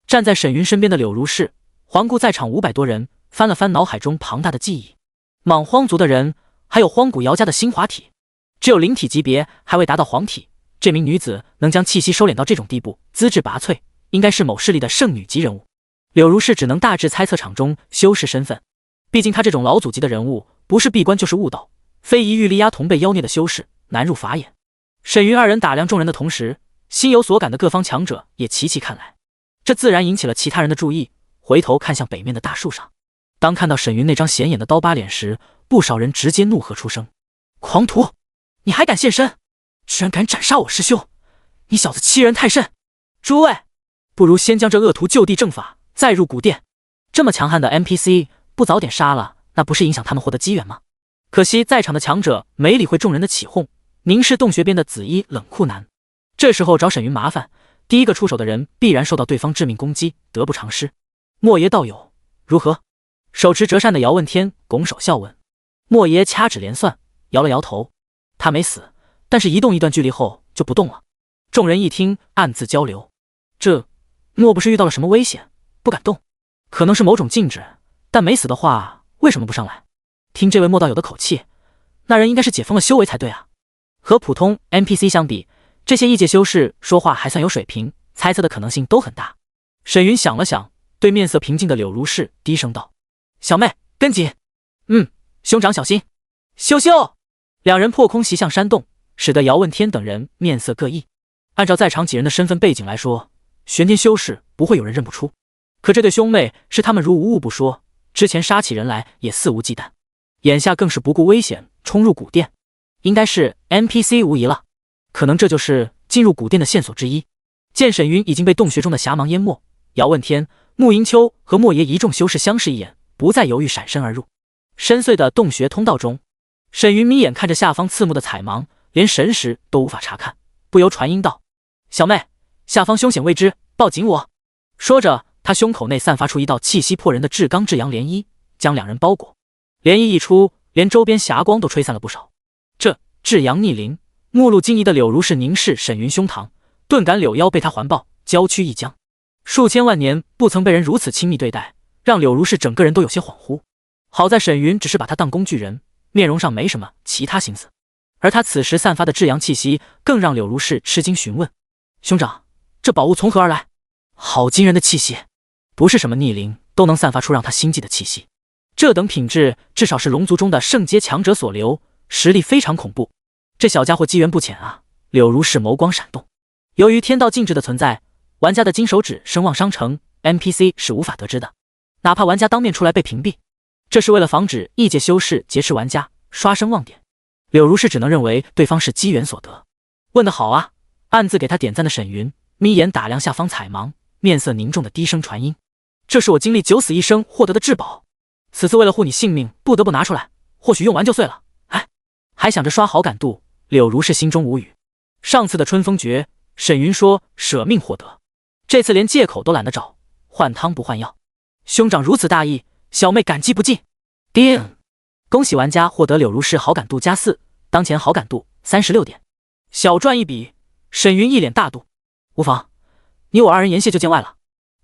A: 站在沈云身边的柳如是环顾在场500多人，翻了翻脑海中庞大的记忆。莽荒族的人，还有荒古瑶家的星华体，只有灵体级别，还未达到黄体。这名女子能将气息收敛到这种地步，资质拔萃，应该是某势力的圣女级人物。柳如是只能大致猜测场中修士身份，毕竟他这种老祖级的人物，不是闭关就是悟道，非一玉力压同被妖孽的修士，难入法眼。沈云二人打量众人的同时，心有所感的各方强者也齐齐看来，这自然引起了其他人的注意，回头看向北面的大树上。当看到沈云那张显眼的刀疤脸时，不少人直接怒喝出声：“狂徒，你还敢现身？居然敢斩杀我师兄！你小子欺人太甚！诸位，不如先将这恶徒就地正法，再入古殿。这么强悍的 NPC， 不早点杀了，那不是影响他们获得机缘吗？”可惜在场的强者没理会众人的起哄，凝视洞穴边的紫衣冷酷男。这时候找沈云麻烦，第一个出手的人必然受到对方致命攻击，得不偿失。莫爷道友如何？手持折扇的姚问天拱手笑问。莫爷掐指连算，摇了摇头，他没死，但是移动一段距离后就不动了。众人一听，暗自交流，这莫不是遇到了什么危险，不敢动？可能是某种禁制，但没死的话，为什么不上来？听这位莫道友的口气，那人应该是解封了修为才对啊。和普通 NPC 相比，这些异界修士说话还算有水平，猜测的可能性都很大。沈云想了想，对面色平静的柳如是低声道：“小妹，跟紧。”“兄长小心。”“咻咻！”两人破空袭向山洞，使得姚问天等人面色各异。按照在场几人的身份背景来说，玄天修士不会有人认不出，可这对兄妹是他们如无物不说，之前杀起人来也肆无忌惮，眼下更是不顾危险冲入古殿，应该是 NPC 无疑了。可能这就是进入古殿的线索之一。见沈云已经被洞穴中的霞芒淹没，姚问天、穆银秋和莫爷一众修士相视一眼，不再犹豫，闪身而入。深邃的洞穴通道中，沈云眯眼看着下方刺目的彩芒，连神识都无法查看，不由传音道：“小妹，下方凶险未知，报警我。”说着，他胸口内散发出一道气息迫人的至刚至阳涟漪，将两人包裹。涟漪一出，连周边霞光都吹散了不少。这至阳逆鳞，目露惊疑的柳如是凝视沈云胸膛，顿感柳腰被他环抱，娇躯一僵。数千万年不曾被人如此亲密对待，让柳如是整个人都有些恍惚。好在沈云只是把他当工具人，面容上没什么其他心思，而他此时散发的至阳气息更让柳如是吃惊，询问：“兄长，这宝物从何而来？”好惊人的气息，不是什么逆鳞都能散发出让他心悸的气息，这等品质至少是龙族中的圣阶强者所留，实力非常恐怖。这小家伙机缘不浅啊！柳如是眸光闪动。由于天道禁制的存在，玩家的金手指声望商城 NPC 是无法得知的，哪怕玩家当面出来被屏蔽，这是为了防止异界修士劫持玩家刷声望点。柳如是只能认为对方是机缘所得。问得好啊！暗自给他点赞的沈云眯眼打量下方彩芒，面色凝重的低声传音：“这是我经历九死一生获得的至宝，此次为了护你性命，不得不拿出来，或许用完就碎了。”哎，还想着刷好感度，柳如是心中无语。上次的春风诀，沈云说舍命获得，这次连借口都懒得找，换汤不换药。兄长如此大义，小妹感激不尽。叮！恭喜玩家获得柳如是好感度+4，当前好感度36点，小赚一笔。沈云一脸大度：“无妨，你我二人言谢就见外了。”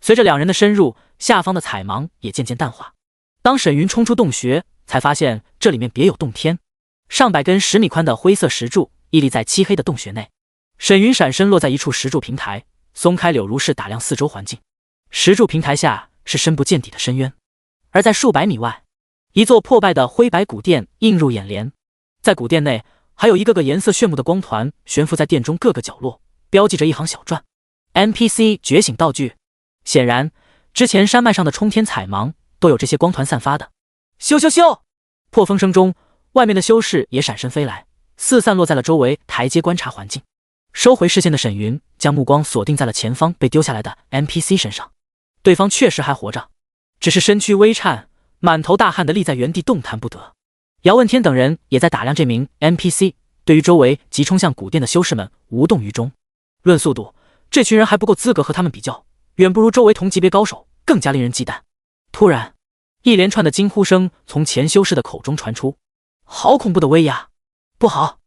A: 随着两人的深入，下方的彩芒也渐渐淡化。当沈云冲出洞穴，才发现这里面别有洞天，上百根10米宽的灰色石柱屹立在漆黑的洞穴内。沈云闪身落在一处石柱平台，松开柳如是打量四周环境。石柱平台下是深不见底的深渊，而在数百米外，一座破败的灰白古殿映入眼帘。在古殿内，还有一个个颜色炫目的光团悬浮在殿中各个角落，标记着一行小篆 NPC 觉醒道具。显然之前山脉上的冲天彩芒都有这些光团散发的。咻咻咻！破风声中，外面的修士也闪身飞来，四散落在了周围台阶观察环境。收回视线的沈云将目光锁定在了前方被丢下来的 NPC 身上，对方确实还活着，只是身躯微颤，满头大汗的立在原地动弹不得。姚问天等人也在打量这名 NPC， 对于周围急冲向古殿的修士们无动于衷。论速度，这群人还不够资格和他们比较，远不如周围同级别高手，更加令人忌惮。突然，一连串的惊呼声从前修士的口中传出：“好恐怖的威压！不好，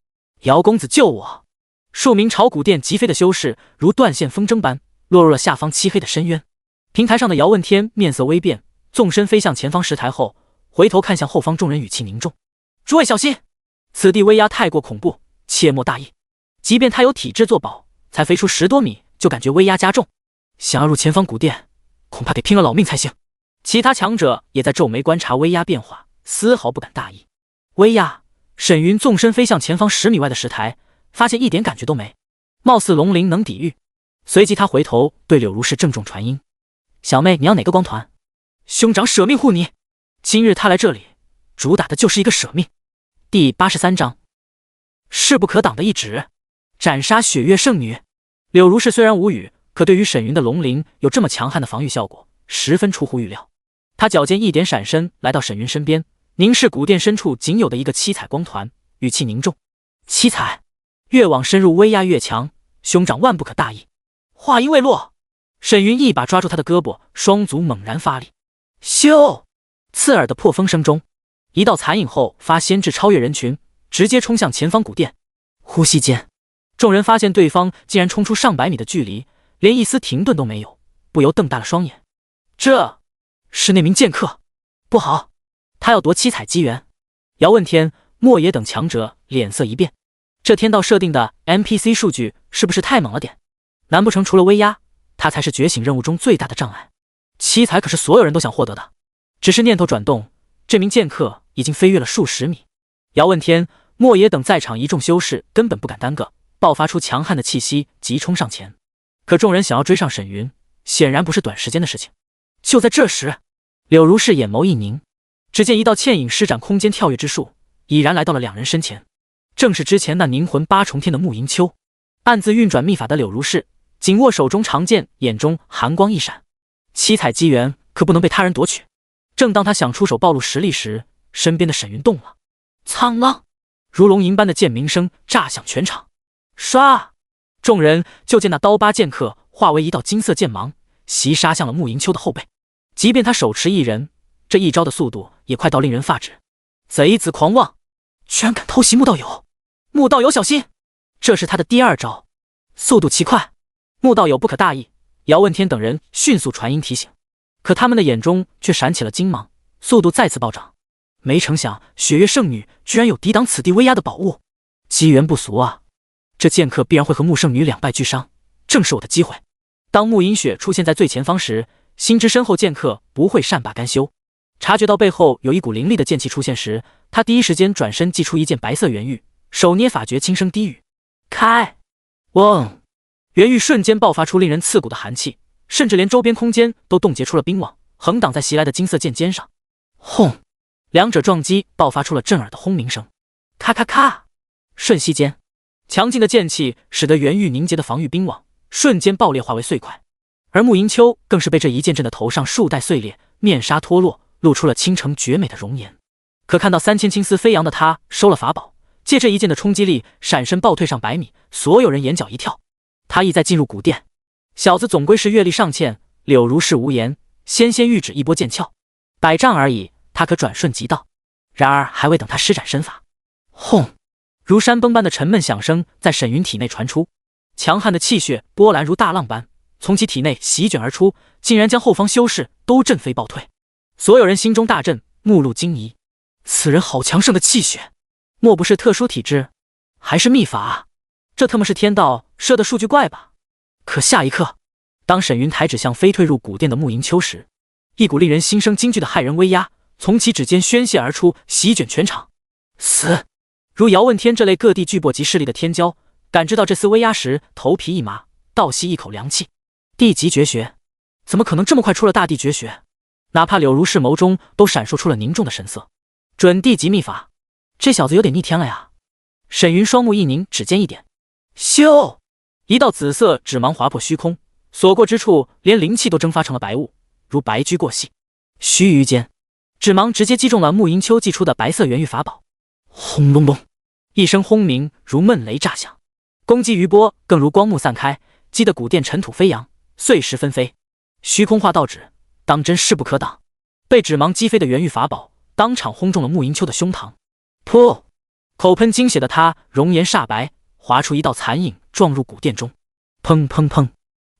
A: 姚公子救我！”数名朝古殿疾飞的修士如断线风筝般落入了下方漆黑的深渊。平台上的姚问天面色微变，纵身飞向前方石台后，回头看向后方众人，语气凝重：“诸位小心，此地威压太过恐怖，切莫大意。即便他有体质作保，才飞出10多米就感觉威压加重，想要入前方古殿，恐怕得拼了老命才行。”其他强者也在皱眉观察威压变化，丝毫不敢大意。威压，沈云纵身飞向前方10米外的石台，发现一点感觉都没，貌似龙鳞能抵御。随即他回头对柳如是郑重传音：“小妹，你要哪个光团？兄长舍命护你。今日他来这里，主打的就是一个舍命。”第83章，势不可挡的一指，斩杀雪月圣女。柳如是虽然无语，可对于沈云的龙鳞有这么强悍的防御效果，十分出乎预料。他脚尖一点闪身，来到沈云身边，凝视古殿深处仅有的一个七彩光团，语气凝重：“七彩，越往深入威压越强，兄长万不可大意。”话音未落，沈云一把抓住他的胳膊，双足猛然发力，咻！刺耳的破风声中，一道残影后发先至超越人群，直接冲向前方古殿。呼吸间，众人发现对方竟然冲出上百米的距离，连一丝停顿都没有，不由瞪大了双眼。这是那名剑客，不好，他要夺七彩机缘。姚问天、莫野等强者脸色一变，这天道设定的 NPC 数据是不是太猛了点？难不成除了威压，他才是觉醒任务中最大的障碍？七彩可是所有人都想获得的。只是念头转动，这名剑客已经飞跃了数十米。姚问天、莫野等在场一众修士根本不敢耽搁，爆发出强悍的气息，急冲上前。可众人想要追上沈云，显然不是短时间的事情。就在这时，柳如是眼眸一凝，只见一道倩影施展空间跳跃之术，已然来到了两人身前。正是之前那凝魂八重天的穆银秋。暗自运转秘法的柳如是紧握手中长剑，眼中寒光一闪。七彩机缘可不能被他人夺取。正当他想出手暴露实力时，身边的沈云动了。苍狼！如龙吟般的剑鸣声炸响全场。唰！众人就见那刀疤剑客化为一道金色剑芒，袭杀向了穆银秋的后背。即便他手持一人，这一招的速度也快到令人发指。贼子狂妄，居然敢偷袭穆道友！穆道友小心！这是他的第二招，速度奇快。穆道友不可大意，姚问天等人迅速传音提醒，可他们的眼中却闪起了金芒，速度再次暴涨。没成想雪月圣女居然有抵挡此地威压的宝物，机缘不俗啊！这剑客必然会和穆圣女两败俱伤，正是我的机会。当穆银雪出现在最前方时，心知身后剑客不会善罢甘休，察觉到背后有一股凌厉的剑气出现时，他第一时间转身祭出一件白色元玉，手捏法诀轻声低语：开！嗡！元玉瞬间爆发出令人刺骨的寒气，甚至连周边空间都冻结出了冰网，横挡在袭来的金色剑尖上。轰！两者撞击，爆发出了震耳的轰鸣声。咔咔咔！瞬息间，强劲的剑气使得元玉凝结的防御冰网瞬间爆裂，化为碎块。而穆银秋更是被这一剑震得头上数代碎裂，面纱脱落，露出了倾城绝美的容颜。可看到3000青丝飞扬的他收了法宝，借这一剑的冲击力闪身暴退上100米，所有人眼角一跳。他意在进入古殿，小子总归是阅历尚浅，柳如是无言，纤预指一波剑鞘，100丈而已，他可转瞬即到。然而还未等他施展身法，轰！如山崩般的沉闷响声在沈云体内传出，强悍的气血波澜如大浪般从其体内席卷而出，竟然将后方修士都震飞暴退。所有人心中大震，目露惊疑。此人好强盛的气血，莫不是特殊体质，还是秘法啊？这他妈是天道设的数据怪吧？可下一刻，当沈云抬指向飞退入古殿的穆银秋时，一股令人心生惊惧的骇人威压从其指尖宣泄而出，席卷全场。死！如姚问天这类各地巨擘级势力的天骄，感知到这丝威压时，头皮一麻，倒吸一口凉气。地级绝学，怎么可能这么快出了大地绝学？哪怕柳如是眸中都闪烁出了凝重的神色。准地级秘法，这小子有点逆天了呀！沈云双目一凝，指尖一点，咻！一道紫色指芒划破虚空，所过之处连灵气都蒸发成了白雾，如白驹过隙。须臾间，指芒直接击中了穆银秋祭出的白色元玉法宝。轰隆隆，一声轰鸣如闷雷炸响，攻击余波更如光幕散开，击得古殿尘土飞扬，碎石纷飞。虚空化道指，当真势不可挡。被指芒击飞的元玉法宝当场轰中了穆银秋的胸膛，噗！口喷精血的他容颜煞白，划出一道残影撞入古殿中。砰砰砰！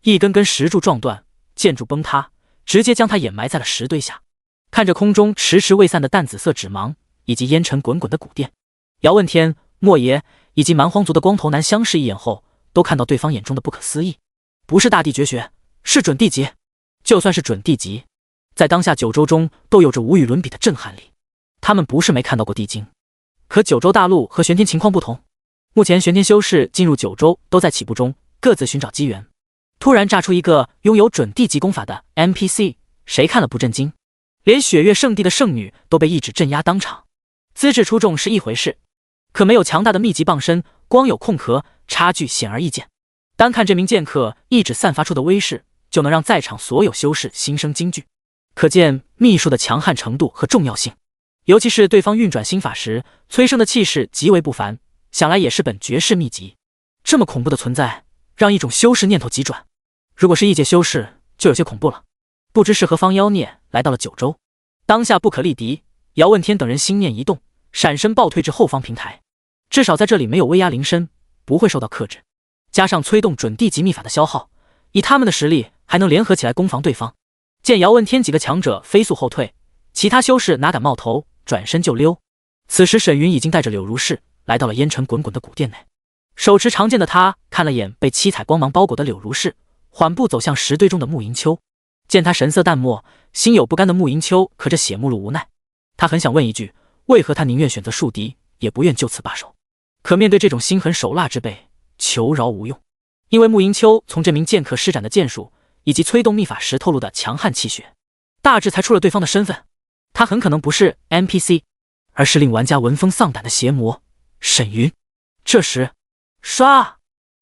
A: 一根根石柱撞断，建筑崩塌，直接将他掩埋在了石堆下。看着空中迟迟未散的淡紫色指芒以及烟尘滚滚的古殿，姚问天、莫邪以及蛮荒族的光头男相视一眼后，都看到对方眼中的不可思议。不是大地绝学，是准地级。就算是准地级，在当下九州中都有着无与伦比的震撼力。他们不是没看到过地精，可九州大陆和玄天情况不同，目前玄天修士进入九州都在起步中，各自寻找机缘。突然炸出一个拥有准地级功法的 NPC， 谁看了不震惊？连雪月圣地的圣女都被一指镇压当场。资质出众是一回事，可没有强大的秘籍傍身，光有空壳，差距显而易见。单看这名剑客一指散发出的威势，就能让在场所有修士心生惊惧，可见秘术的强悍程度和重要性。尤其是对方运转心法时，催生的气势极为不凡，想来也是本绝世秘籍。这么恐怖的存在，让一种修士念头急转。如果是异界修士，就有些恐怖了。不知是何方妖孽来到了九州，当下不可力敌。姚问天等人心念一动，闪身暴退至后方平台。至少在这里没有威压临身，不会受到克制。加上催动准地级秘法的消耗，以他们的实力还能联合起来攻防对方。见姚问天几个强者飞速后退，其他修士哪敢冒头，转身就溜。此时沈云已经带着柳如是来到了烟尘滚滚的古殿内，手持长剑的他看了眼被七彩光芒包裹的柳如是，缓步走向石堆中的穆银秋。见他神色淡漠，心有不甘的穆银秋可这血目露无奈。他很想问一句，为何他宁愿选择树敌，也不愿就此罢手？可面对这种心狠手辣之辈，求饶无用。因为穆银秋从这名剑客施展的剑术以及催动秘法时透露的强悍气血，大致猜出了对方的身份。他很可能不是 NPC， 而是令玩家闻风丧胆的邪魔沈云。这时，唰！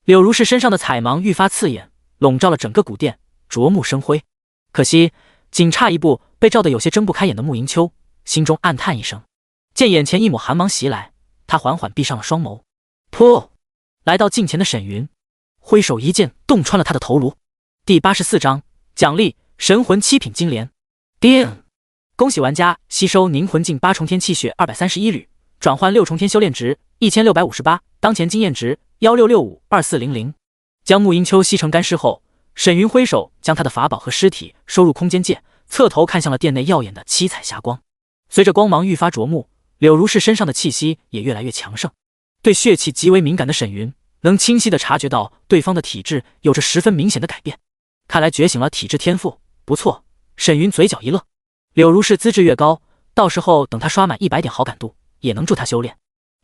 A: 柳如是身上的彩芒愈发刺眼，笼罩了整个古殿，灼目生辉。可惜仅差一步，被照得有些睁不开眼的穆银秋心中暗叹一声。见眼前一抹寒芒袭来，他缓缓闭上了双眸。噗！来到近前的沈云，挥手一剑洞穿了他的头颅。第84章奖励神魂7品金莲。叮！恭喜玩家吸收凝魂镜8重天气血231缕，转换6重天修炼值1658，当前经验值16652400。将木阴秋吸成干尸后，沈云挥手将他的法宝和尸体收入空间界，侧头看向了殿内耀眼的七彩霞光。随着光芒愈发灼目，柳如是身上的气息也越来越强盛。对血气极为敏感的沈云能清晰地察觉到对方的体质有着十分明显的改变，看来觉醒了体质天赋，不错。沈云嘴角一乐，柳如是资质越高，到时候等他刷满100点好感度，也能助他修炼，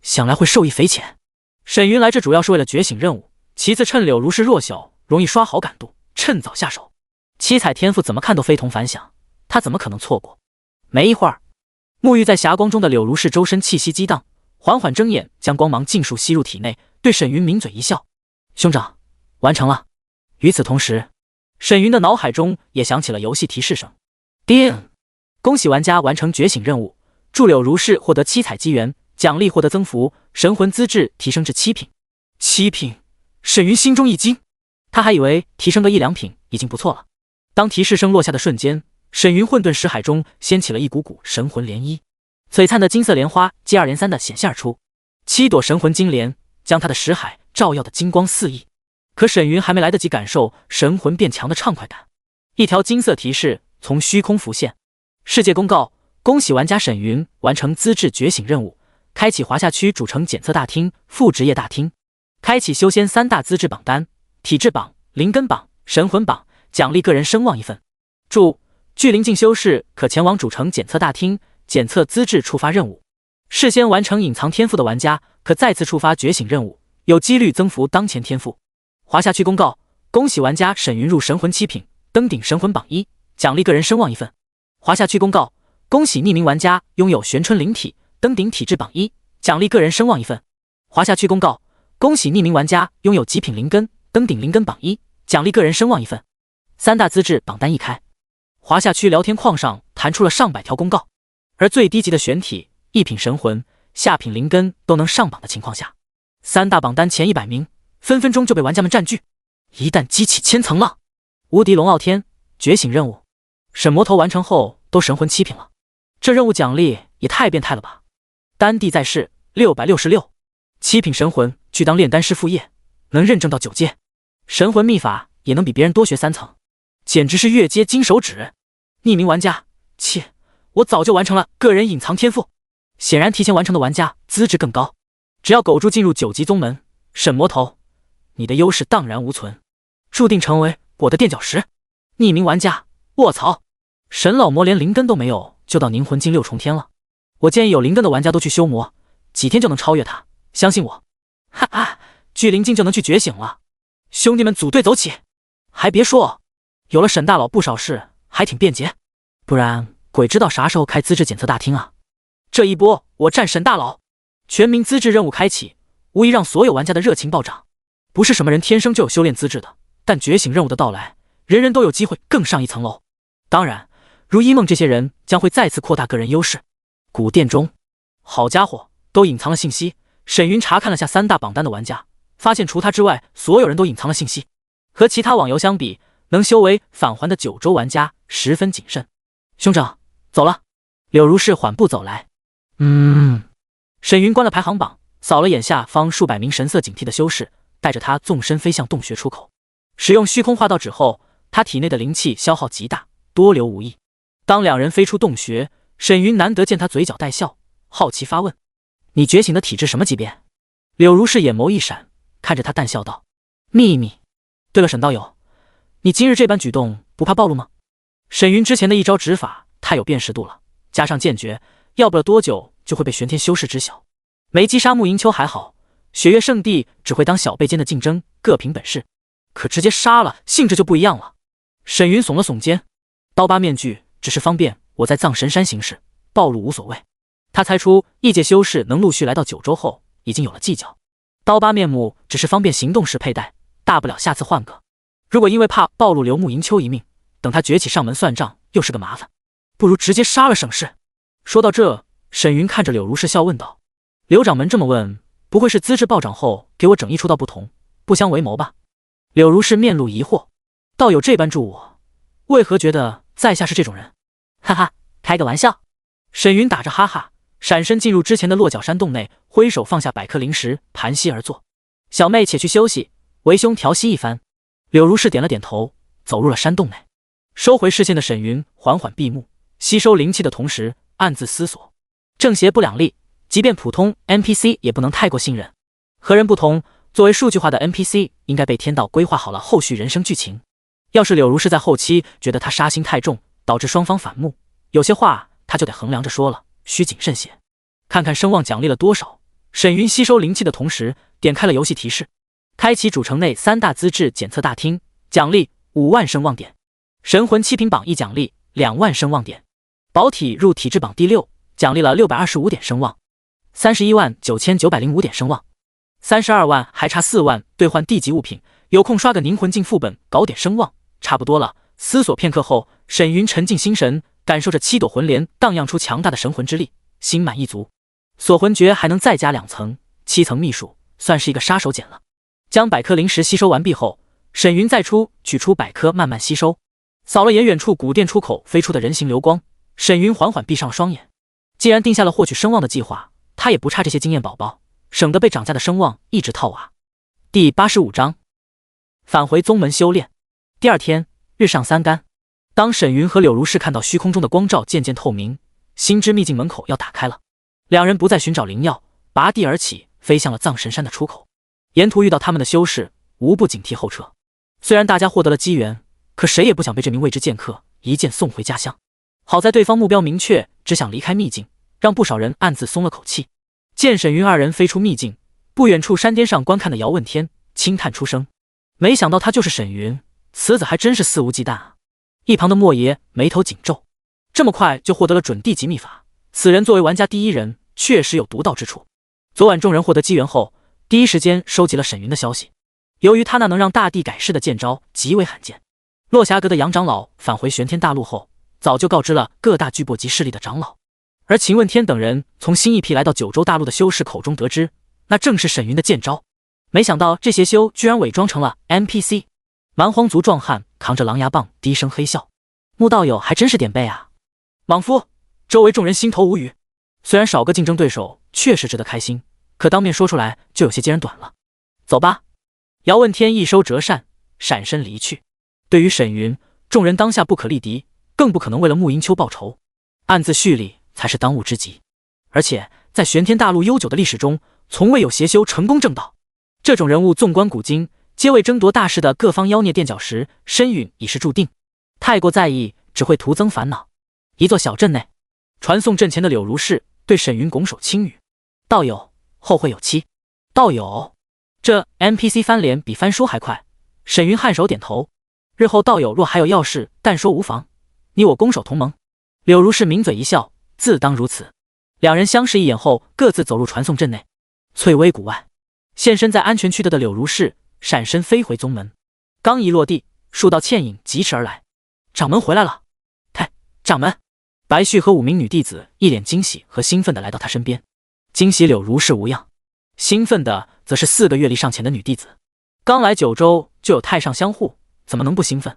A: 想来会受益匪浅。沈云来这主要是为了觉醒任务，其次趁柳如是弱小，容易刷好感度，趁早下手。七彩天赋怎么看都非同凡响，他怎么可能错过？没一会儿，沐浴在霞光中的柳如是周身气息激荡，缓缓睁眼，将光芒尽数吸入体内，对沈云抿嘴一笑：“兄长，完成了。”与此同时，沈云的脑海中也响起了游戏提示声：“叮！恭喜玩家完成觉醒任务，祝柳如是获得七彩机缘，奖励获得增幅，神魂资质提升至7品。”7品，沈云心中一惊，他还以为提升个1-2品已经不错了。当提示声落下的瞬间，沈云混沌识海中掀起了一股股神魂涟漪，璀璨的金色莲花接二连三地显现而出，7朵神魂金莲将他的识海照耀的金光四溢。可沈云还没来得及感受神魂变强的畅快感，一条金色提示从虚空浮现：世界公告，恭喜玩家沈云完成资质觉醒任务，开启华夏区主城检测大厅副职业大厅，开启修仙3大资质榜单：体质榜、灵根榜、神魂榜，奖励个人声望1份。注：距临近修士可前往主城检测大厅检测资质触发任务，事先完成隐藏天赋的玩家可再次触发觉醒任务，有几率增幅当前天赋。华夏区公告，恭喜玩家沈云入神魂7品，登顶神魂榜1，奖励个人声望1份。华夏区公告，恭喜匿名玩家拥有玄春灵体，登顶体质榜1，奖励个人声望1份。华夏区公告，恭喜匿名玩家拥有极品灵根，登顶灵根榜1，奖励个人声望1份。3大资质榜单一开，华夏区聊天框上弹出了上百条公告，而最低级的玄体、1品神魂、下品灵根都能上榜的情况下，3大榜单前100名分分钟就被玩家们占据。一旦激起千层浪，无敌龙傲天觉醒任务，沈魔头完成后都神魂7品了，这任务奖励也太变态了吧！丹帝在世666，7品神魂拒当炼丹师副业，能认证到9阶，神魂秘法也能比别人多学3层，简直是越阶金手指。匿名玩家，切，我早就完成了个人隐藏天赋，显然提前完成的玩家资质更高，只要苟住进入9级宗门，沈魔头你的优势荡然无存，注定成为我的垫脚石。匿名玩家，卧槽，沈老魔连灵根都没有就到凝魂境6重天了，我建议有灵根的玩家都去修魔，几天就能超越他，相信我。哈哈，距灵境就能去觉醒了，兄弟们组队走起！还别说，有了沈大佬不少事还挺便捷，不然鬼知道啥时候开资质检测大厅啊！这一波我占沈大佬，全民资质任务开启，无疑让所有玩家的热情暴涨。不是什么人天生就有修炼资质的，但觉醒任务的到来，人人都有机会更上一层楼。当然，如一梦这些人将会再次扩大个人优势。古殿中，好家伙，都隐藏了信息。沈云查看了下3大榜单的玩家，发现除他之外，所有人都隐藏了信息。和其他网游相比，能修为返还的9州玩家十分谨慎。兄长，走了。柳如是缓步走来。沈云关了排行榜，扫了眼下方数百名神色警惕的修士，带着他纵身飞向洞穴出口。使用虚空化道指后，他体内的灵气消耗极大，多流无益。当两人飞出洞穴，沈云难得见他嘴角带笑，好奇发问：“你觉醒的体质什么级别？”柳如是眼眸一闪，看着他淡笑道：“秘密。对了，沈道友，你今日这般举动不怕暴露吗？”沈云之前的一招指法太有辨识度了，加上剑诀，要不了多久就会被玄天修士知晓。没击杀木银秋还好，雪月圣地只会当小辈间的竞争，各凭本事。可直接杀了，性质就不一样了。沈云耸了耸肩，刀疤面具只是方便我在藏神山行事，暴露无所谓。他猜出异界修士能陆续来到9州后，已经有了计较。刀疤面目只是方便行动时佩戴，大不了下次换个。如果因为怕暴露留木银秋一命，等他崛起上门算账，又是个麻烦。不如直接杀了省事。说到这，沈云看着柳如是笑问道：“柳掌门这么问，不会是资质暴涨后给我整一出道不同，不相为谋吧？柳如是面露疑惑，道友这般助我，为何觉得在下是这种人？哈哈，开个玩笑。沈云打着哈哈，闪身进入之前的落脚山洞内，挥手放下百颗灵石，盘膝而坐。小妹且去休息，为兄调息一番。柳如是点了点头，走入了山洞内。收回视线的沈云缓缓闭目，吸收灵气的同时暗自思索：正邪不两立，即便普通 NPC 也不能太过信任。和人不同，作为数据化的 NPC 应该被天道规划好了后续人生剧情。要是柳如是在后期觉得他杀心太重，导致双方反目，有些话他就得衡量着说了，需谨慎些。看看声望奖励了多少。沈云吸收灵气的同时点开了游戏提示，开启主城内3大资质检测大厅，奖励5万声望点，神魂7品榜1奖励2万声望点，宝体入体质榜第6，奖励了625点声望，319905点声望，32万还差4万兑换地级物品，有空刷个凝魂镜副本搞点声望，差不多了。思索片刻后，沈云沉浸心神，感受着7朵魂莲荡漾出强大的神魂之力，心满意足。锁魂诀还能再加2层，7层秘术，算是一个杀手锏了。将百颗灵石吸收完毕后，沈云再取出百颗慢慢吸收。扫了眼远处古殿出口飞出的人形流光，沈云缓缓闭上了双眼。既然定下了获取声望的计划，他也不差这些经验宝宝，省得被涨价的声望一直套娃。第85章，返回宗门修炼。第二天，日上三竿。当沈云和柳如是看到虚空中的光照渐渐透明，心之秘境门口要打开了。两人不再寻找灵药，拔地而起，飞向了藏神山的出口。沿途遇到他们的修士，无不警惕后撤。虽然大家获得了机缘，可谁也不想被这名未知剑客一剑送回家乡。好在对方目标明确，只想离开秘境，让不少人暗自松了口气。见沈云二人飞出秘境，不远处山巅上观看的姚问天轻叹出声，没想到他就是沈云，此子还真是肆无忌惮啊。一旁的莫爷眉头紧皱，这么快就获得了准地级秘法，此人作为玩家第一人，确实有独到之处。昨晚众人获得机缘后，第一时间收集了沈云的消息。由于他那能让大地改世的剑招极为罕见，落霞阁的杨长老返回玄天大陆后，早就告知了各大巨擘级势力的长老。而秦问天等人从新一批来到九州大陆的修士口中得知，那正是沈云的剑招。没想到这邪修居然伪装成了 NPC。蛮荒族壮汉扛着狼牙棒低声嘿笑，穆道友还真是点背啊。莽夫，周围众人心头无语。虽然少个竞争对手确实值得开心，可当面说出来就有些揭人短了。走吧。姚问天一收折扇，闪身离去。对于沈云，众人当下不可力敌，更不可能为了穆银秋报仇，暗自蓄力才是当务之急。而且在玄天大陆悠久的历史中，从未有邪修成功正道。这种人物纵观古今，皆为争夺大势的各方妖孽垫脚石，身陨已是注定。太过在意只会徒增烦恼。一座小镇内，传送阵前的柳如是对沈云拱手轻语：道友，后会有期。道友，这 NPC 翻脸比翻书还快。沈云颔首点头，日后道友若还有要事，但说无妨，你我攻守同盟。柳如是抿嘴一笑，自当如此。两人相视一眼后，各自走入传送阵内。翠微谷外，现身在安全区的柳如是闪身飞回宗门，刚一落地，数道倩影疾驰而来。掌门回来了。掌门。白旭和5名女弟子一脸惊喜和兴奋地来到他身边。惊喜柳如是无恙，兴奋的则是4个阅历尚浅的女弟子。刚来九州就有太上相护，怎么能不兴奋？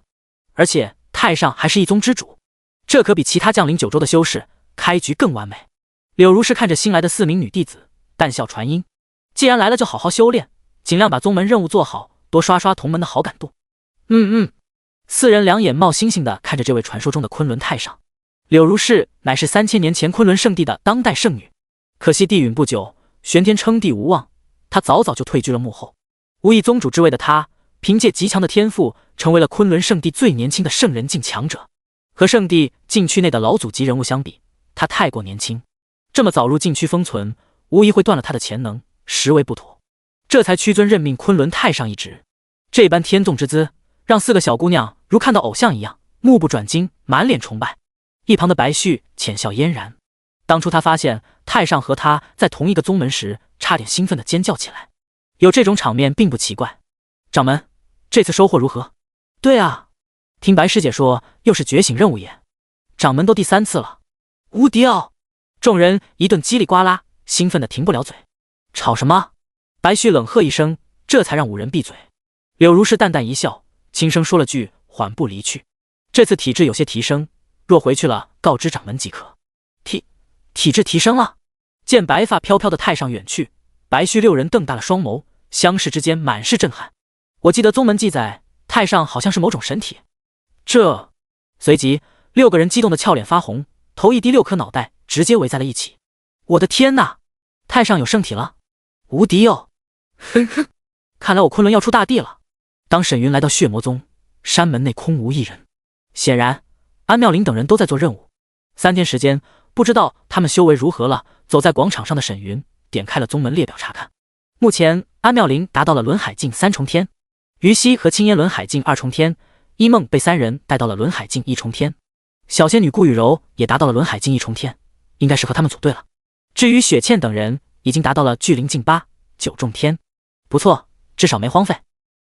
A: 而且太上还是一宗之主，这可比其他降临九州的修士开局更完美。柳如是看着新来的4名女弟子，淡笑传音：既然来了就好好修炼，尽量把宗门任务做好，多刷刷同门的好感度。4人两眼冒星星地看着这位传说中的昆仑太上。柳如是乃是3000年前昆仑圣地的当代圣女，可惜地陨不久，玄天称帝无望，她早早就退居了幕后。无意宗主之位的她，凭借极强的天赋，成为了昆仑圣地最年轻的圣人境强者。和圣地禁区内的老祖级人物相比，她太过年轻，这么早入禁区封存，无疑会断了她的潜能，实为不妥。这才屈尊任命昆仑太上一职。这般天纵之姿，让4个小姑娘如看到偶像一样，目不转睛，满脸崇拜。一旁的白旭浅笑嫣然，当初他发现太上和他在同一个宗门时，差点兴奋地尖叫起来。有这种场面并不奇怪。掌门，这次收获如何？对啊，听白师姐说又是觉醒任务也。掌门都第3次了。无敌哦！众人一顿叽里呱啦，兴奋的停不了嘴。吵什么？白须冷喝一声，这才让五人闭嘴。柳如是淡淡一笑，轻声说了句缓步离去。这次体质有些提升，若回去了告知掌门即可。体质提升了？见白发飘飘的太上远去，白须六人瞪大了双眸，相视之间满是震撼。我记得宗门记载，太上好像是某种神体。这……随即6个人激动的俏脸发红，头一低，6颗脑袋直接围在了一起。我的天哪！太上有圣体了，无敌哦！哼哼，看来我昆仑要出大地了。当沈云来到血魔宗，山门内空无一人，显然安妙龄等人都在做任务。3天时间，不知道他们修为如何了。走在广场上的沈云点开了宗门列表查看，目前安妙龄达到了轮海境3重天，于西和青烟轮海境2重天，一梦被3人带到了轮海境1重天，小仙女顾雨柔也达到了轮海境1重天，应该是和他们组队了。至于雪倩等人，已经达到了巨灵境8、9重天，不错，至少没荒废。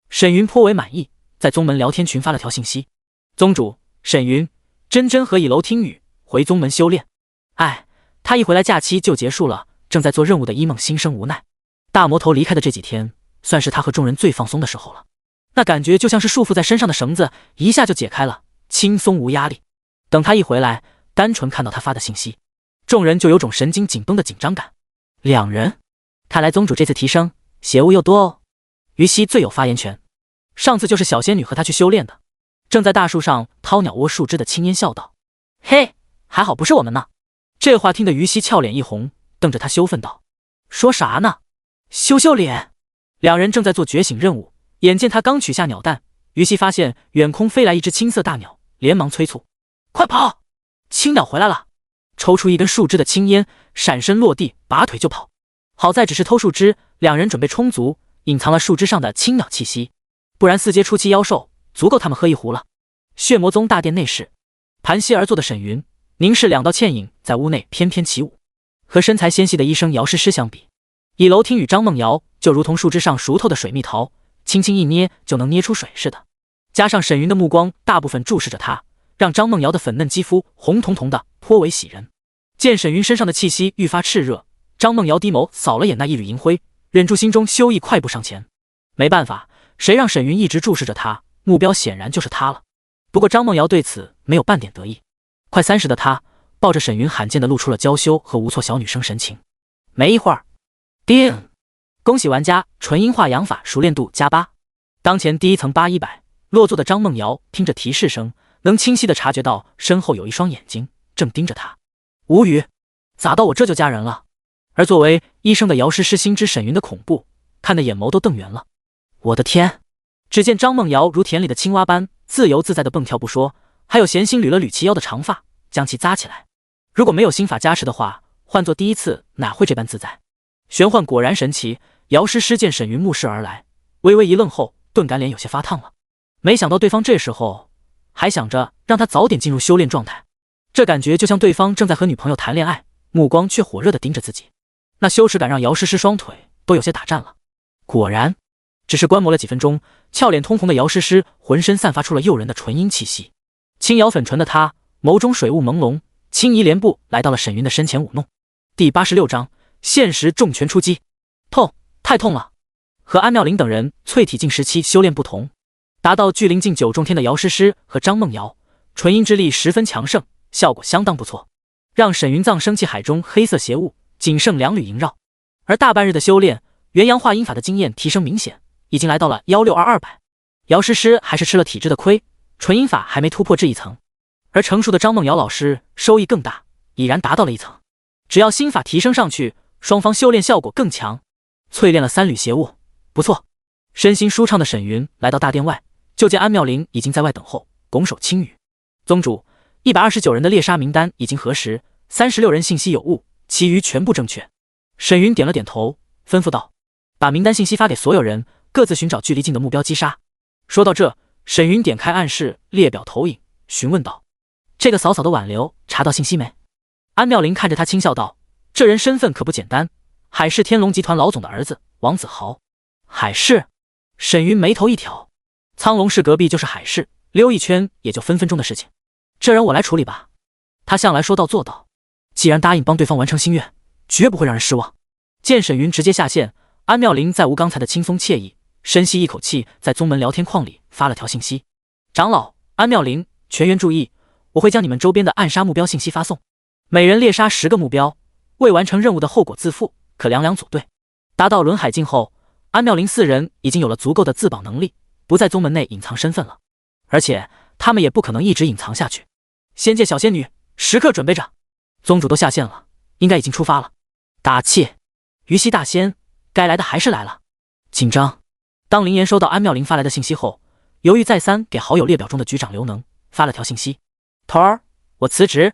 A: 沈云颇为满意，在宗门聊天群发了条信息：宗主沈云，真真和以楼听雨，回宗门修炼。哎，他一回来假期就结束了，正在做任务的一梦心生无奈。大魔头离开的这几天，算是他和众人最放松的时候了，那感觉就像是束缚在身上的绳子一下就解开了，轻松无压力。等他一回来，单纯看到他发的信息，众人就有种神经紧绷的紧张感。2人，看来宗主这次提升邪物又多哦。于西最有发言权，上次就是小仙女和他去修炼的。正在大树上掏鸟窝树枝的青烟笑道：嘿，还好不是我们呢。这话听得于西俏脸一红，瞪着他羞愤道：说啥呢？羞脸！2人正在做觉醒任务，眼见他刚取下鸟蛋，于西发现远空飞来一只青色大鸟，连忙催促：快跑！青鸟回来了！抽出一根树枝的青烟，闪身落地，拔腿就跑。好在只是偷树枝，2人准备充足，隐藏了树枝上的青鸟气息，不然4阶初期妖兽足够他们喝一壶了。血魔宗大殿内室，盘膝而坐的沈云凝视2道倩影在屋内翩翩起舞，和身材纤细的医生姚诗诗相比，以楼听与张梦瑶就如同树枝上熟透的水蜜桃，轻轻一捏就能捏出水似的。加上沈云的目光大部分注视着他，让张梦瑶的粉嫩肌肤红彤彤的，颇为喜人。见沈云身上的气息愈发炽热，张梦瑶低眸扫了眼那一缕银灰，忍住心中羞意，快步上前。没办法，谁让沈云一直注视着他，目标显然就是他了。不过张梦瑶对此没有半点得意。快30的他抱着沈云，罕见的露出了娇羞和无措小女生神情。没一会儿，叮！恭喜玩家纯音化养法熟练度+8。当前第1层8100，落座的张梦瑶听着提示声，能清晰的察觉到身后有一双眼睛正盯着他。无语，咋到我这就加人了？而作为医生的姚诗诗心知沈云的恐怖，看得眼眸都瞪圆了。我的天！只见张梦瑶如田里的青蛙般自由自在的蹦跳不说，还有闲心捋了捋齐腰的长发，将其扎起来。如果没有心法加持的话，换做第一次哪会这般自在？玄幻果然神奇。姚诗诗见沈云目视而来，微微一愣后，顿感脸有些发烫了。没想到对方这时候还想着让他早点进入修炼状态，这感觉就像对方正在和女朋友谈恋爱，目光却火热地盯着自己。那羞耻感让姚诗诗双腿都有些打颤了。果然，只是观摩了几分钟，俏脸通红的姚诗诗浑身散发出了诱人的纯阴气息。轻咬粉唇的她，眸中水雾朦胧，轻移连步来到了沈云的身前舞弄。第86章限时重拳出击。痛，太痛了！和安妙龄等人淬体境时期修炼不同，达到巨灵境9重天的姚诗诗和张梦瑶，纯阴之力十分强盛，效果相当不错，让沈云藏生气海中黑色邪物仅剩2缕萦绕。而大半日的修炼，元阳化阴法的经验提升明显，已经来到了16200。姚诗诗还是吃了体质的亏，纯阴法还没突破这一层，而成熟的张梦瑶老师收益更大，已然达到了1层。只要心法提升上去，双方修炼效果更强。淬炼了3缕邪物，不错。身心舒畅的沈云来到大殿外，就见安妙龄已经在外等候，拱手轻语：宗主，129人的猎杀名单已经核实，36人信息有误，其余全部正确。沈云点了点头，吩咐道：把名单信息发给所有人，各自寻找距离近的目标击杀。说到这，沈云点开暗示列表投影，询问道：这个嫂嫂的挽留查到信息没？安妙龄看着他轻笑道：这人身份可不简单，海氏天龙集团老总的儿子王子豪。海氏？沈云眉头一挑，苍龙市隔壁就是海氏，溜一圈也就分分钟的事情，这人我来处理吧。他向来说到做到，既然答应帮对方完成心愿，绝不会让人失望。见沈云直接下线，安妙龄再无刚才的轻松惬意，深吸一口气，在宗门聊天框里发了条信息：长老安妙龄，全员注意，我会将你们周边的暗杀目标信息发送，每人猎杀10个目标，未完成任务的后果自负，可两两组队。达到轮海境后，安妙龄4人已经有了足够的自保能力，不在宗门内隐藏身份了，而且他们也不可能一直隐藏下去。仙界小仙女，时刻准备着，宗主都下线了，应该已经出发了。打气，于西大仙，该来的还是来了。紧张。当林岩收到安妙龄发来的信息后，犹豫再三，给好友列表中的局长刘能发了条信息：头儿，我辞职。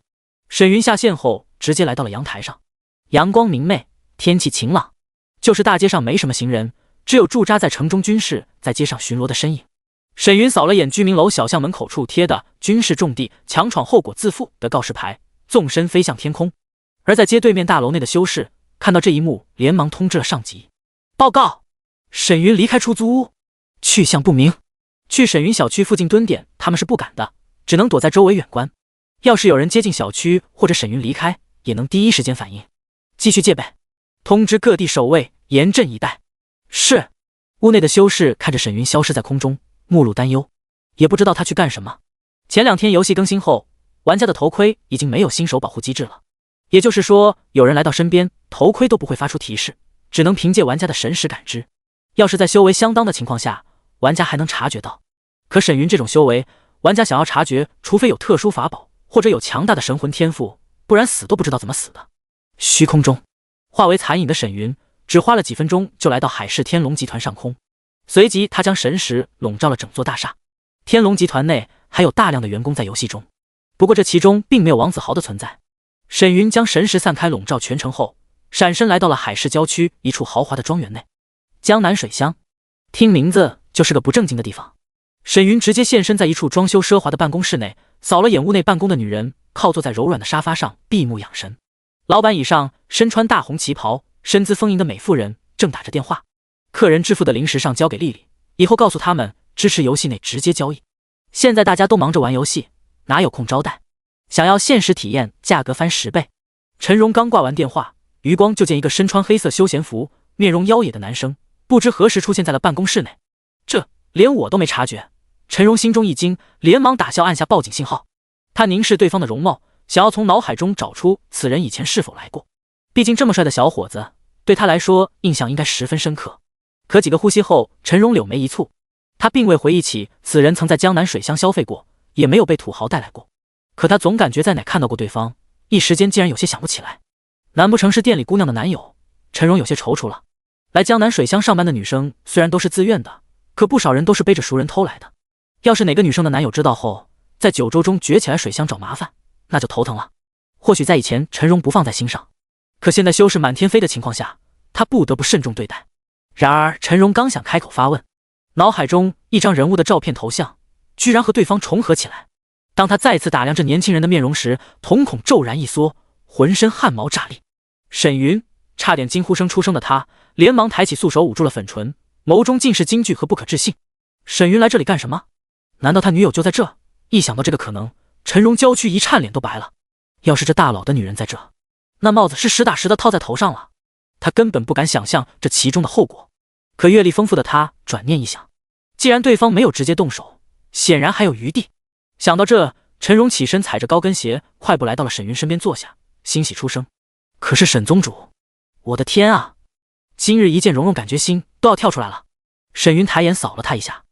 A: 沈云下线后，直接来到了阳台上，阳光明媚，天气晴朗，就是大街上没什么行人，只有驻扎在城中军士在街上巡逻的身影。沈云扫了眼居民楼小巷门口处贴的军事重地，强闯后果自负的告示牌，纵身飞向天空。而在街对面大楼内的修士看到这一幕，连忙通知了上级，报告沈云离开出租屋，去向不明。去沈云小区附近蹲点他们是不敢的，只能躲在周围远观，要是有人接近小区或者沈云离开，也能第一时间反应，继续戒备，通知各地守卫严阵以待。是。屋内的修士看着沈云消失在空中，目露担忧，也不知道他去干什么。前2天游戏更新后，玩家的头盔已经没有新手保护机制了，也就是说有人来到身边，头盔都不会发出提示，只能凭借玩家的神识感知。要是在修为相当的情况下，玩家还能察觉到，可沈云这种修为，玩家想要察觉，除非有特殊法宝或者有强大的神魂天赋，不然死都不知道怎么死的。虚空中化为残影的沈云只花了几分钟就来到海市天龙集团上空，随即他将神识笼罩了整座大厦。天龙集团内还有大量的员工在游戏中，不过这其中并没有王子豪的存在。沈云将神识散开笼罩全城后，闪身来到了海市郊区一处豪华的庄园内。江南水乡，听名字就是个不正经的地方。沈云直接现身在一处装修奢华的办公室内，扫了眼屋内办公的女人，靠坐在柔软的沙发上闭目养神。老板椅上身穿大红旗袍，身姿丰盈的美妇人正打着电话，客人支付的零食上交给丽丽，以后告诉他们支持游戏内直接交易。现在大家都忙着玩游戏，哪有空招待？想要现实体验，价格翻10倍。陈荣刚挂完电话，余光就见一个身穿黑色休闲服、面容妖冶的男生，不知何时出现在了办公室内。这连我都没察觉。陈荣心中一惊，连忙打消按下报警信号。他凝视对方的容貌，想要从脑海中找出此人以前是否来过。毕竟这么帅的小伙子，对他来说印象应该十分深刻。可几个呼吸后，陈荣柳眉一蹙，他并未回忆起此人曾在江南水乡消费过，也没有被土豪带来过。可他总感觉在哪看到过对方，一时间竟然有些想不起来。难不成是店里姑娘的男友？陈荣有些踌躇了。来江南水乡上班的女生虽然都是自愿的，可不少人都是背着熟人偷来的。要是哪个女生的男友知道后，在九州中掘起来水乡找麻烦，那就头疼了。或许在以前陈荣不放在心上，可现在修士满天飞的情况下，他不得不慎重对待。然而陈荣刚想开口发问，脑海中一张人物的照片头像居然和对方重合起来。当他再次打量这年轻人的面容时，瞳孔骤然一缩，浑身汗毛炸立。沈云，差点惊呼声出声的他连忙抬起素手捂住了粉唇，眸中尽是惊惧和不可置信。沈云来这里干什么？难道他女友就在这？一想到这个可能，陈荣娇躯一颤，脸都白了。要是这大佬的女人在这，那帽子是实打实的套在头上了。他根本不敢想象这其中的后果。可阅历丰富的他转念一想，既然对方没有直接动手，显然还有余地。想到这，陈荣起身踩着高跟鞋快步来到了沈云身边坐下，欣喜出声：可是沈宗主，我的天啊！今日一见蓉蓉，感觉心都要跳出来了。沈云抬眼扫了他一下，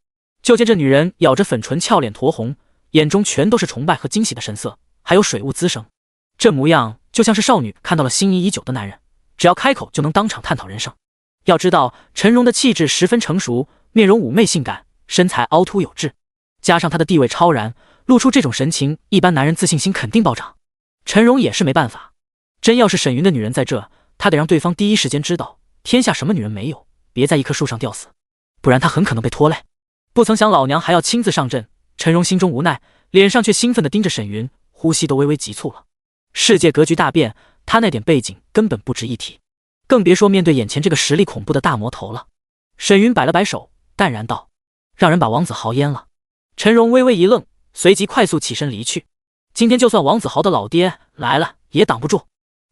A: 就见这女人咬着粉唇，俏脸酡红，眼中全都是崇拜和惊喜的神色，还有水雾滋生。这模样就像是少女看到了心仪已久的男人，只要开口就能当场探讨人生。要知道陈荣的气质十分成熟，面容妩媚性感，身材凹凸有致，加上他的地位超然，露出这种神情，一般男人自信心肯定暴涨。陈荣也是没办法，真要是沈云的女人在这，他得让对方第一时间知道天下什么女人没有，别在一棵树上吊死，不然他很可能被拖累。不曾想老娘还要亲自上阵，陈荣心中无奈，脸上却兴奋地盯着沈云，呼吸都微微急促了。世界格局大变，他那点背景根本不值一提，更别说面对眼前这个实力恐怖的大魔头了。沈云摆了摆手，淡然道：让人把王子豪阉了。陈荣微微一愣，随即快速起身离去。今天就算王子豪的老爹来了也挡不住。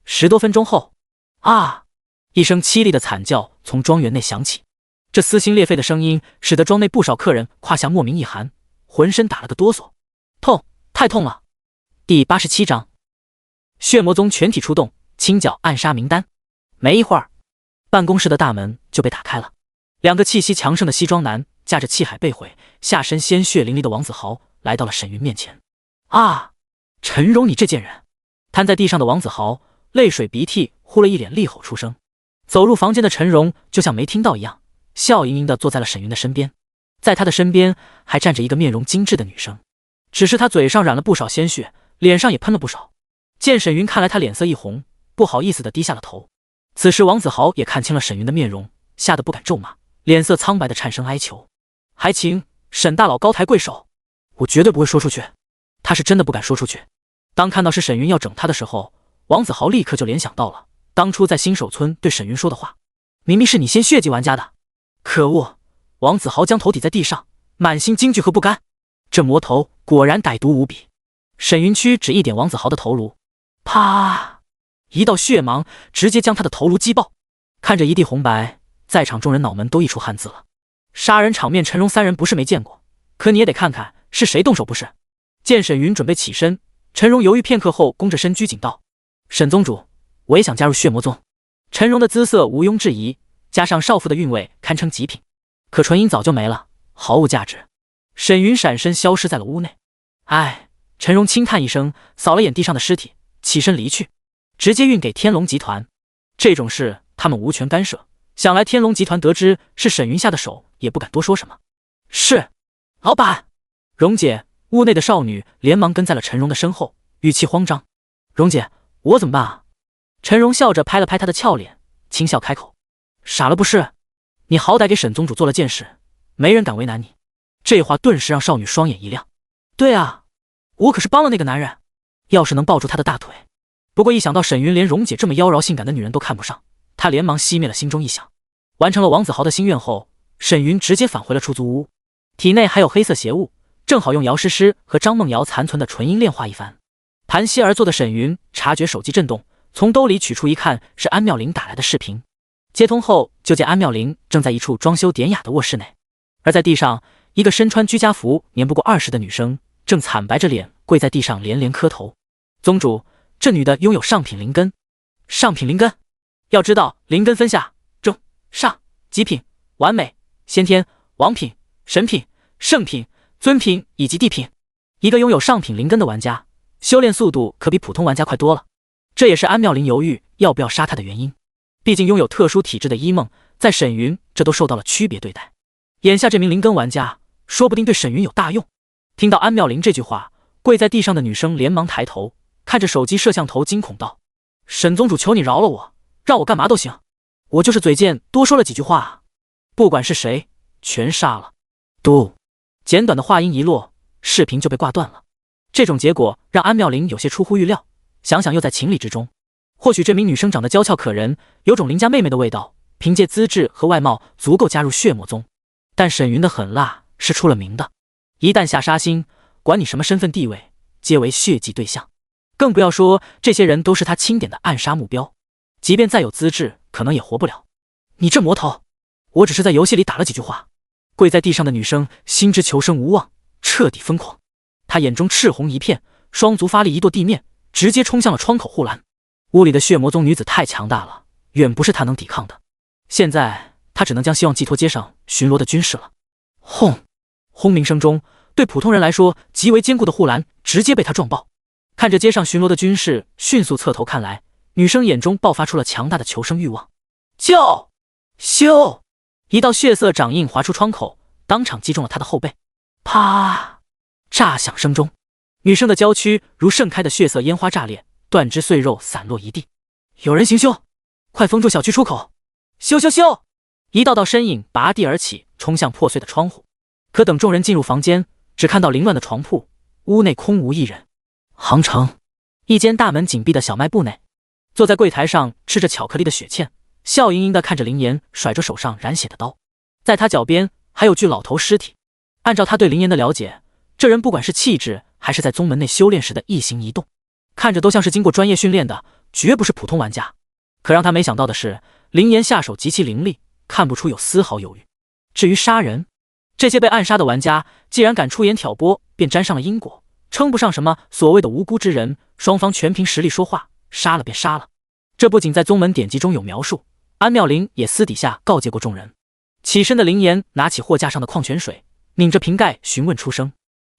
A: 10多分钟后，啊！一声凄厉的惨叫从庄园内响起，这撕心裂肺的声音使得庄内不少客人胯下莫名一寒，浑身打了个哆嗦。痛，太痛了！第87章，血魔宗全体出动，清剿暗杀名单。没一会儿，办公室的大门就被打开了，两个气息强盛的西装男驾着气海被毁、下身鲜血淋漓的王子豪来到了沈云面前。啊！陈荣，你这贱人！瘫在地上的王子豪泪水鼻涕呼了一脸厉吼出声。走入房间的陈荣就像没听到一样，笑盈盈地坐在了沈云的身边，在他的身边还站着一个面容精致的女生，只是她嘴上染了不少鲜血，脸上也喷了不少。见沈云看来他脸色一红，不好意思地低下了头。此时王子豪也看清了沈云的面容，吓得不敢咒骂，脸色苍白的颤声哀求：“还请沈大佬高抬贵手，我绝对不会说出去。”他是真的不敢说出去。当看到是沈云要整他的时候，王子豪立刻就联想到了当初在新手村对沈云说的话，明明是你先血祭玩家的。可恶！王子豪将头抵在地上，满心惊惧和不甘。这魔头果然歹毒无比。沈云屈指一点王子豪的头颅，啪！一道血芒直接将他的头颅击爆。看着一地红白，在场众人脑门都溢出汗渍了。杀人场面陈荣三人不是没见过，可你也得看看是谁动手不是。见沈云准备起身，陈荣犹豫片刻后弓着身拘谨道：“沈宗主，我也想加入血魔宗。”陈荣的姿色毋庸置疑，加上少妇的韵味堪称极品，可纯银早就没了，毫无价值。沈云闪身消失在了屋内。唉，陈荣轻叹一声，扫了眼地上的尸体，起身离去，直接运给天龙集团。这种事他们无权干涉，想来天龙集团得知是沈云下的手，也不敢多说什么。是，老板。蓉姐，屋内的少女连忙跟在了陈荣的身后，语气慌张：“蓉姐，我怎么办啊？”陈荣笑着拍了拍她的俏脸，轻笑开口：“傻了不是？你好歹给沈宗主做了件事，没人敢为难你。”这话顿时让少女双眼一亮。对啊，我可是帮了那个男人，要是能抱住他的大腿。不过一想到沈云连蓉姐这么妖娆性感的女人都看不上，他连忙熄灭了心中一想。完成了王子豪的心愿后，沈云直接返回了出租屋，体内还有黑色邪物，正好用姚诗诗和张梦瑶残存的纯阴炼化一番。盘膝而坐的沈云察觉手机震动，从兜里取出一看，是安妙玲打来的视频。接通后就见安妙玲正在一处装修典雅的卧室内，而在地上，一个身穿居家服年不过20的女生正惨白着脸跪在地上连连磕头。宗主，这女的拥有上品灵根。上品灵根，要知道灵根分下中、上、极品、完美、先天、王品、神品、圣品、尊品以及地品。一个拥有上品灵根的玩家，修炼速度可比普通玩家快多了。这也是安妙玲犹豫要不要杀他的原因。毕竟拥有特殊体质的一梦，在沈云这都受到了区别对待。眼下这名灵根玩家，说不定对沈云有大用。听到安妙玲这句话，跪在地上的女生连忙抬头，看着手机摄像头惊恐道：“沈宗主，求你饶了我，让我干嘛都行，我就是嘴贱多说了几句话啊，不管是谁，全杀了。”嘟，简短的话音一落，视频就被挂断了。这种结果让安妙玲有些出乎预料，想想又在情理之中。或许这名女生长得娇俏可人，有种邻家妹妹的味道，凭借资质和外貌足够加入血魔宗。但沈云的狠辣是出了名的，一旦下杀心，管你什么身份地位，皆为血祭对象。更不要说这些人都是他钦点的暗杀目标，即便再有资质，可能也活不了。你这魔头，我只是在游戏里打了几句话。跪在地上的女生心知求生无望，彻底疯狂。她眼中赤红一片，双足发力一跺地面，直接冲向了窗口护栏。屋里的血魔宗女子太强大了，远不是她能抵抗的。现在她只能将希望寄托街上巡逻的军士了。轰！轰鸣声中，对普通人来说极为坚固的护栏直接被她撞爆。看着街上巡逻的军士迅速侧头看来，女生眼中爆发出了强大的求生欲望。救！咻！一道血色掌印划出窗口，当场击中了她的后背。啪！炸响声中，女生的娇躯如盛开的血色烟花炸裂，断肢碎肉散落一地。有人行凶，快封住小区出口！咻咻咻！一道道身影拔地而起，冲向破碎的窗户。可等众人进入房间，只看到凌乱的床铺，屋内空无一人。杭城，一间大门紧闭的小卖部内，坐在柜台上吃着巧克力的雪倩，笑盈盈地看着林岩甩着手上染血的刀，在他脚边还有具老头尸体。按照他对林岩的了解，这人不管是气质还是在宗门内修炼时的一行一动，看着都像是经过专业训练的，绝不是普通玩家。可让他没想到的是，林岩下手极其凌厉，看不出有丝毫犹豫。至于杀人，这些被暗杀的玩家既然敢出言挑拨，便沾上了因果，称不上什么所谓的无辜之人，双方全凭实力说话，杀了便杀了。这不仅在宗门典籍中有描述，安妙龄也私底下告诫过众人。起身的林岩拿起货架上的矿泉水，拧着瓶盖询问出声：“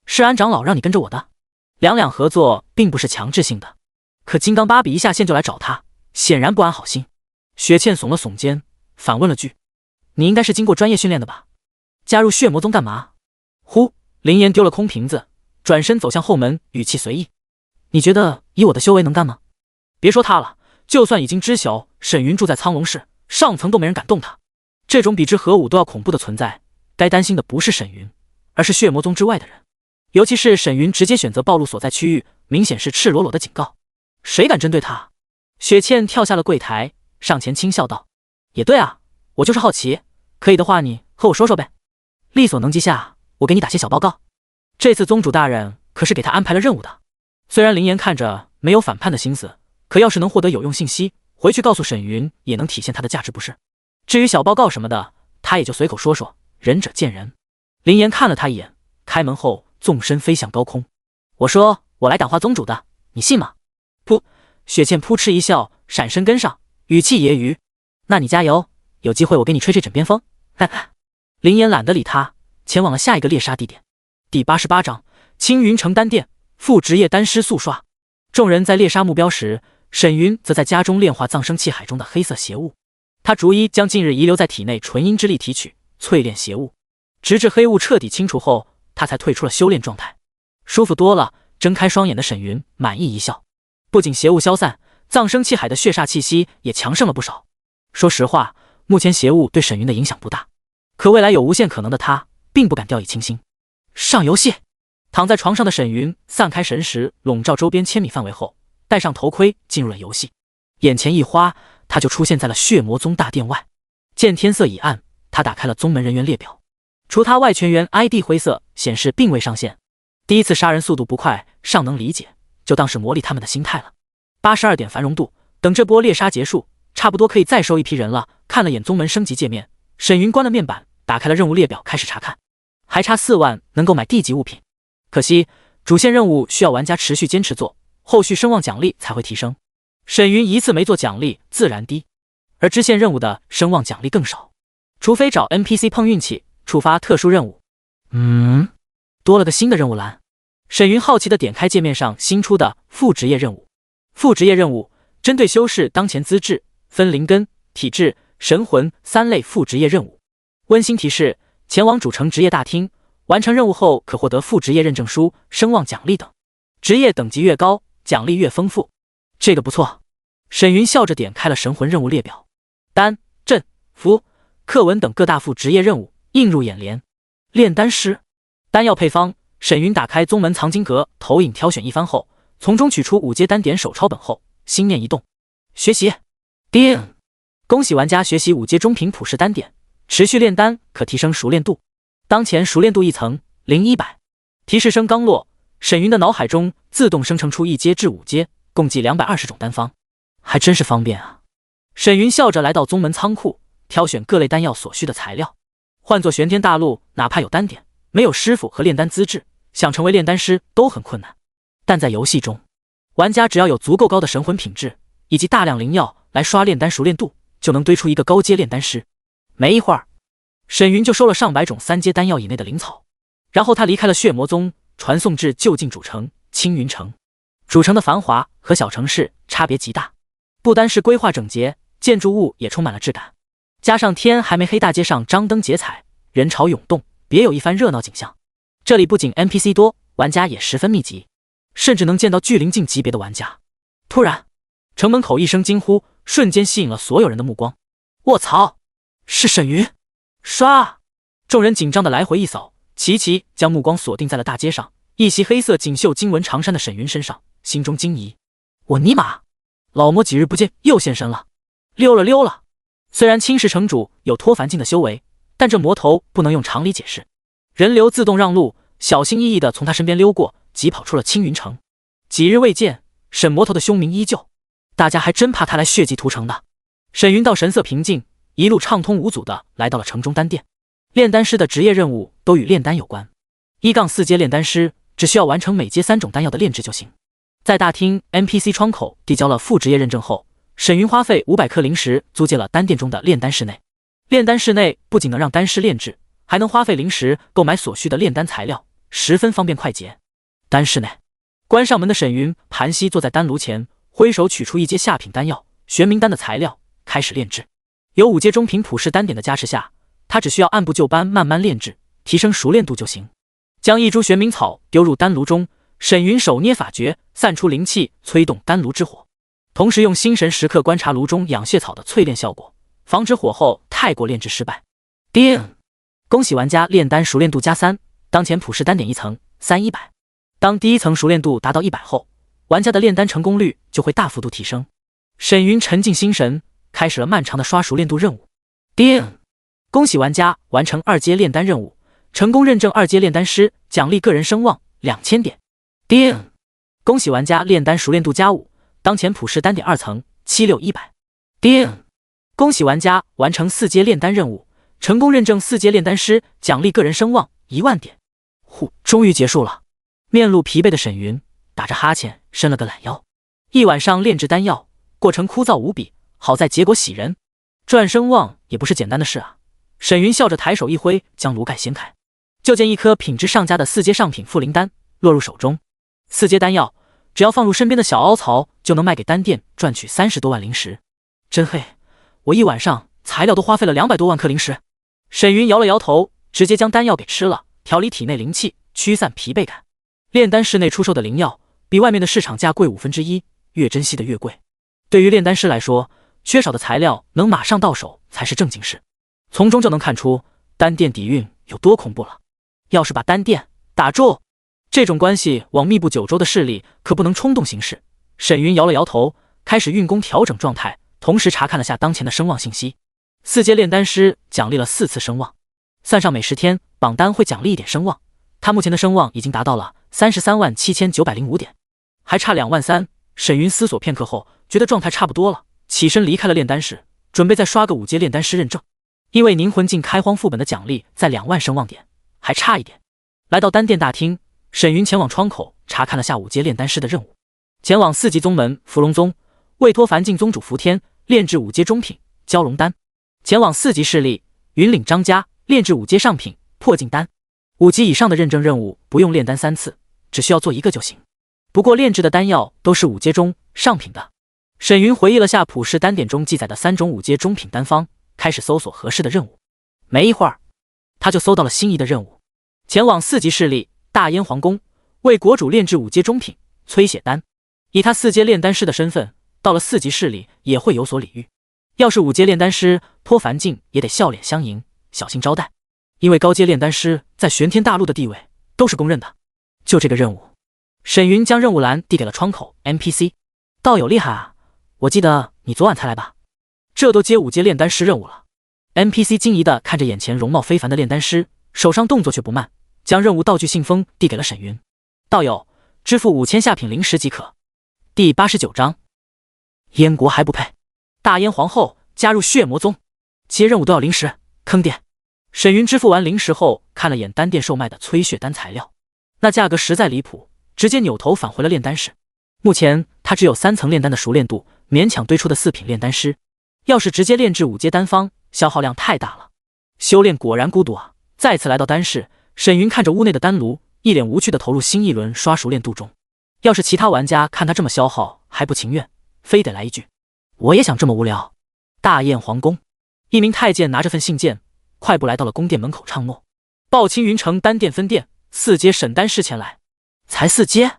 A: 是安长老让你跟着我的？”两两合作并不是强制性的，可金刚芭比一下线就来找他，显然不安好心。雪倩耸了耸肩，反问了句：“你应该是经过专业训练的吧？加入血魔宗干嘛？”呼，林岩丢了空瓶子，转身走向后门，语气随意：“你觉得以我的修为能干吗？别说他了，就算已经知晓沈云住在苍龙市，上层都没人敢动他。这种比之何武都要恐怖的存在，该担心的不是沈云，而是血魔宗之外的人。尤其是沈云直接选择暴露所在区域，明显是赤裸裸的警告。谁敢针对他？”雪倩跳下了柜台，上前轻笑道：“也对啊，我就是好奇，可以的话你和我说说呗。力所能及下，我给你打些小报告。这次宗主大人可是给他安排了任务的。”虽然林岩看着没有反叛的心思，可要是能获得有用信息，回去告诉沈云，也能体现他的价值不是？至于小报告什么的，他也就随口说说，仁者见仁。林岩看了他一眼，开门后纵身飞向高空。“我说我来感化宗主的，你信吗？”噗！雪倩扑哧一笑，闪身跟上，语气揶揄：“那你加油，有机会我给你吹吹枕边风。”哈哈。林岩懒得理他，前往了下一个猎杀地点。第88章青云城丹殿，副职业丹师速刷。众人在猎杀目标时，沈云则在家中炼化葬生气海中的黑色邪物。他逐一将近日遗留在体内纯阴之力提取，淬炼邪物，直至黑雾彻底清除后，他才退出了修炼状态。舒服多了，睁开双眼的沈云满意一笑。不仅邪物消散，葬生气海的血煞气息也强盛了不少。说实话，目前邪物对沈云的影响不大，可未来有无限可能的他，并不敢掉以轻心。上游戏。躺在床上的沈云散开神识，笼罩周边千米范围后，戴上头盔进入了游戏。眼前一花，他就出现在了血魔宗大殿外。见天色已暗，他打开了宗门人员列表，除他外全员 ID 灰色，显示并未上线。第一次杀人速度不快，尚能理解，就当是磨砺他们的心态了。82点繁荣度，等这波猎杀结束，差不多可以再收一批人了。看了眼宗门升级界面，沈云关了面板，打开了任务列表，开始查看。还差4万能购买地级物品，可惜主线任务需要玩家持续坚持做，后续声望奖励才会提升。沈云一次没做奖励自然低，而支线任务的声望奖励更少，除非找 NPC 碰运气触发特殊任务。多了个新的任务栏。沈云好奇地点开界面上新出的副职业任务。副职业任务针对修士当前资质、分灵根、体质、神魂3类副职业任务。温馨提示：前往主城职业大厅，完成任务后可获得副职业认证书、声望奖励等。职业等级越高，奖励越丰富。这个不错。沈云笑着点开了神魂任务列表，丹、阵、符、课文等各大副职业任务映入眼帘。炼丹师，丹药配方。沈云打开宗门藏经阁，投影挑选一番后，从中取出5阶丹点手抄本后，心念一动，学习。叮！恭喜玩家学习5阶中品普世丹点，持续炼丹可提升熟练度。当前熟练度1层0100。提示声刚落，沈云的脑海中自动生成出1阶至5阶，共计220种丹方，还真是方便啊。沈云笑着来到宗门仓库，挑选各类丹药所需的材料。换作玄天大陆，哪怕有丹点，没有师傅和炼丹资质，想成为炼丹师都很困难。但在游戏中，玩家只要有足够高的神魂品质以及大量灵药来刷炼丹熟练度，就能堆出一个高阶炼丹师。没一会儿，沈云就收了上百种3阶丹药以内的灵草，然后他离开了血魔宗，传送至就近主城青云城。主城的繁华和小城市差别极大，不单是规划整洁，建筑物也充满了质感，加上天还没黑，大街上张灯结彩，人潮涌动，别有一番热闹景象。这里不仅 NPC 多，玩家也十分密集，甚至能见到巨灵境级别的玩家。突然，城门口一声惊呼，瞬间吸引了所有人的目光。卧槽，是沈云！刷！众人紧张的来回一扫，齐齐将目光锁定在了大街上一袭黑色锦绣经文长衫的沈云身上，心中惊疑：我尼玛，老魔几日不见又现身了！溜了溜了。虽然青石城主有脱凡境的修为，但这魔头不能用常理解释。人流自动让路，小心翼翼地从他身边溜过，急跑出了青云城。几日未见，沈魔头的凶名依旧，大家还真怕他来血祭屠城的。沈云道神色平静，一路畅通无阻的来到了城中丹殿。炼丹师的职业任务都与炼丹有关，1-4阶炼丹师只需要完成每阶3种丹药的炼制就行。在大厅 NPC 窗口递交了副职业认证后，沈云花费500颗灵石租借了丹殿中的炼丹室内。炼丹室内不仅能让丹师炼制，还能花费灵石购买所需的炼丹材料，十分方便快捷。丹室内，关上门的沈云盘膝坐在丹炉前，挥手取出一阶下品丹药玄冥丹的材料，开始炼制。有5阶中品普世丹典的加持下，他只需要按部就班慢慢炼制，提升熟练度就行。将一株玄冥草丢入丹炉中，沈云手捏法诀，散出灵气，催动丹炉之火，同时用心神时刻观察炉中养血草的淬炼效果，防止火候太过炼制失败。叮！恭喜玩家炼丹熟练度加3，当前普世丹典1层300。当第1层熟练度达到100后，玩家的炼丹成功率就会大幅度提升。沈云沉静心神，开始了漫长的刷熟练度任务。叮！恭喜玩家完成2阶炼丹任务，成功认证2阶炼丹师，奖励个人声望2000点。叮！恭喜玩家炼丹熟练度加5，当前普世丹典2层76100。叮！恭喜玩家完成4阶炼丹任务，成功认证4阶炼丹师，奖励个人声望10000点。终于结束了。面露疲惫的沈云打着哈欠，伸了个懒腰。一晚上炼制丹药，过程枯燥无比，好在结果喜人。赚声望也不是简单的事啊。沈云笑着抬手一挥，将炉盖掀开，就见一颗品质上佳的4阶上品复灵丹落入手中。4阶丹药只要放入身边的小凹槽，就能卖给丹店赚取30多万灵石。真黑，我一晚上材料都花费了200多万颗灵石。沈云摇了摇头，直接将丹药给吃了，调理体内灵气，驱散疲惫感。炼丹室内出售的灵药比外面的市场价贵1/5，越珍惜的越贵。对于炼丹师来说，缺少的材料能马上到手才是正经事。从中就能看出丹店底蕴有多恐怖了。要是把丹店打住，这种关系往密布九州的势力可不能冲动行事。沈云摇了摇头，开始运功调整状态，同时查看了下当前的声望信息。4阶炼丹师奖励了4次声望，算上每10天榜单会奖励1点声望，他目前的声望已经达到了337905点，还差2万3。沈云思索片刻后，觉得状态差不多了，起身离开了炼丹室，准备再刷个5阶炼丹师认证。因为凝魂镜开荒副本的奖励在2万声望点，还差一点。来到丹殿大厅，沈云前往窗口查看了下5阶炼丹师的任务，前往4级宗门伏龙宗，为托凡境宗主伏天炼制5阶中品蛟龙丹；前往4级势力云岭张家炼制5阶上品破镜丹。5级以上的认证任务不用炼丹3次，只需要做1个就行。不过炼制的丹药都是5阶中上品的。沈云回忆了下普世丹典中记载的3种5阶中品丹方，开始搜索合适的任务。没一会儿，他就搜到了心仪的任务：前往4级势力大燕皇宫，为国主炼制5阶中品催血丹。以他4阶炼丹师的身份，到了4级势力也会有所礼遇。要是5阶炼丹师，托凡境也得笑脸相迎，小心招待。因为高阶炼丹师在玄天大陆的地位都是公认的。就这个任务，沈云将任务栏递给了窗口 NPC。道友厉害啊，我记得你昨晚才来吧？这都接5阶炼丹师任务了。NPC 惊疑地看着眼前容貌非凡的炼丹师，手上动作却不慢，将任务道具信封递给了沈云。道友，支付5000下品灵石即可。第89章，燕国还不配。大燕皇后加入血魔宗，接任务都要灵石，坑爹。沈云支付完灵石后，看了眼丹店售卖的催血丹材料，那价格实在离谱，直接扭头返回了炼丹室。目前他只有3层炼丹的熟练度，勉强堆出的4品炼丹师，要是直接炼制5阶丹方，消耗量太大了。修炼果然孤独啊！再次来到丹室，沈云看着屋内的丹炉，一脸无趣地投入新一轮刷熟练度中。要是其他玩家看他这么消耗还不情愿，非得来一句我也想这么无聊。大燕皇宫，一名太监拿着份信件，快步来到了宫殿门口唱诺：报青云城丹殿分店4阶审丹师前来。才4阶，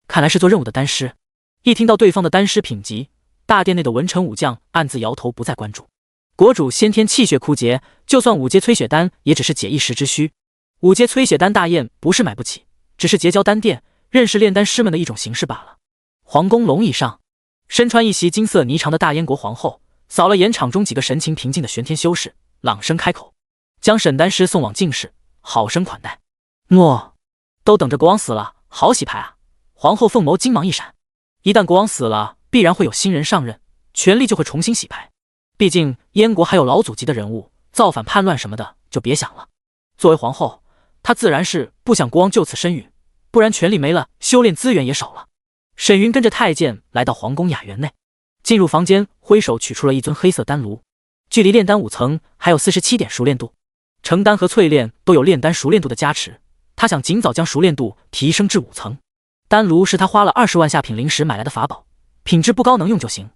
A: 看来是做任务的丹师。一听到对方的丹师品级，大殿内的文臣武将暗自摇头，不再关注。国主先天气血枯竭，就算5阶催血丹也只是解一时之需。5阶催血丹大宴不是买不起，只是结交丹殿认识炼丹师们的一种形式罢了。皇宫龙椅上，身穿一袭金色霓裳的大燕国皇后扫了眼场中几个神情平静的玄天修士，朗声开口，将审丹师送往净室，好生款待。诺，都等着国王死了，好洗牌啊！皇后凤眸金芒一闪，一旦国王死了，必然会有新人上任，权力就会重新洗牌。毕竟燕国还有老祖级的人物，造反叛乱什么的就别想了。作为皇后，她自然是不想国王就此身陨，不然权力没了，修炼资源也少了。沈云跟着太监来到皇宫雅园内，进入房间，挥手取出了一尊黑色丹炉，距离炼丹5层还有47点熟练度。成丹和淬炼都有炼丹熟练度的加持，他想尽早将熟练度提升至5层。丹炉是他花了20万下品灵石买来的法宝，品质不高能用就行。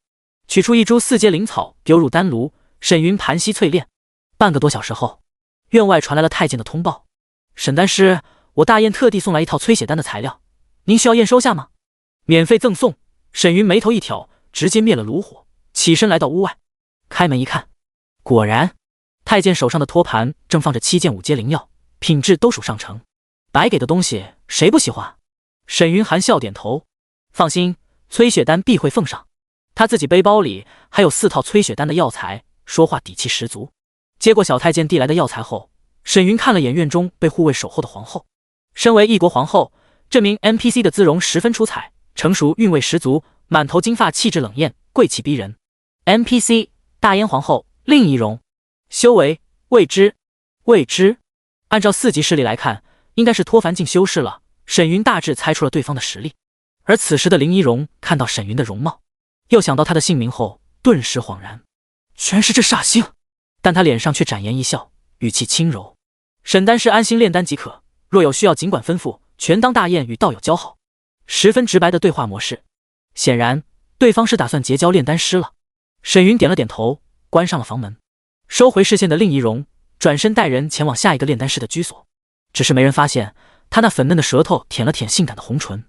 A: 取出一株4阶灵草，丢入丹炉，沈云盘膝淬炼。半个多小时后，院外传来了太监的通报：沈丹师，我大燕特地送来一套催血丹的材料，您需要验收下吗？免费赠送。沈云眉头一挑，直接灭了炉火，起身来到屋外。开门一看，果然太监手上的托盘正放着7件5阶灵药，品质都属上乘。白给的东西谁不喜欢？沈云含笑点头，放心，催血丹必会奉上。他自己背包里还有4套催血丹的药材，说话底气十足。接过小太监递来的药材后，沈云看了眼院中被护卫守候的皇后。身为一国皇后，这名 NPC 的姿容十分出彩，成熟韵味十足，满头金发，气质冷艳，贵气逼人。NPC 大燕皇后令仪容，修为未知。按照4级实力来看，应该是脱凡境修士了。沈云大致猜出了对方的实力。而此时的林仪容看到沈云的容貌，又想到他的姓名后，顿时恍然，全是这煞星。但他脸上却展颜一笑，语气轻柔：沈丹师安心炼丹即可，若有需要尽管吩咐，全当大燕与道友交好。十分直白的对话模式，显然对方是打算结交炼丹师了。沈云点了点头，关上了房门，收回视线的令仪容转身带人前往下一个炼丹师的居所。只是没人发现他那粉嫩的舌头舔了舔性感的红唇，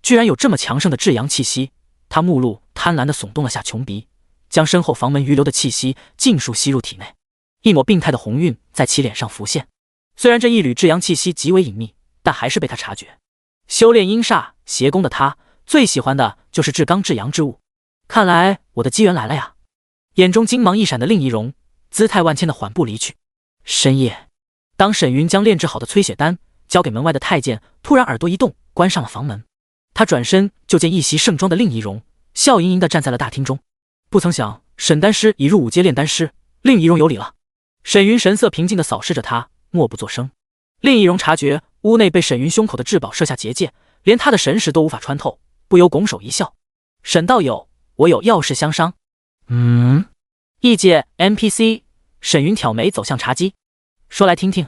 A: 居然有这么强盛的至阳气息。他目露贪婪地耸动了下琼鼻，将身后房门余留的气息尽数吸入体内，一抹病态的红晕在其脸上浮现。虽然这一缕至阳气息极为隐秘，但还是被他察觉。修炼阴煞邪功的他，最喜欢的就是至刚至阳之物。看来我的机缘来了呀！眼中金芒一闪的令仪容，姿态万千的缓步离去。深夜，当沈云将炼制好的催血丹交给门外的太监，突然耳朵一动，关上了房门。他转身就见一袭盛装的令仪容，笑盈盈地站在了大厅中。不曾想沈丹师已入5阶炼丹师，令仪容有礼了。沈云神色平静地扫视着他，默不作声。令仪容察觉屋内被沈云胸口的至宝设下结界，连他的神识都无法穿透，不由拱手一笑：沈道友，我有要事相商。异界 NPC。 沈云挑眉走向茶几，说来听听。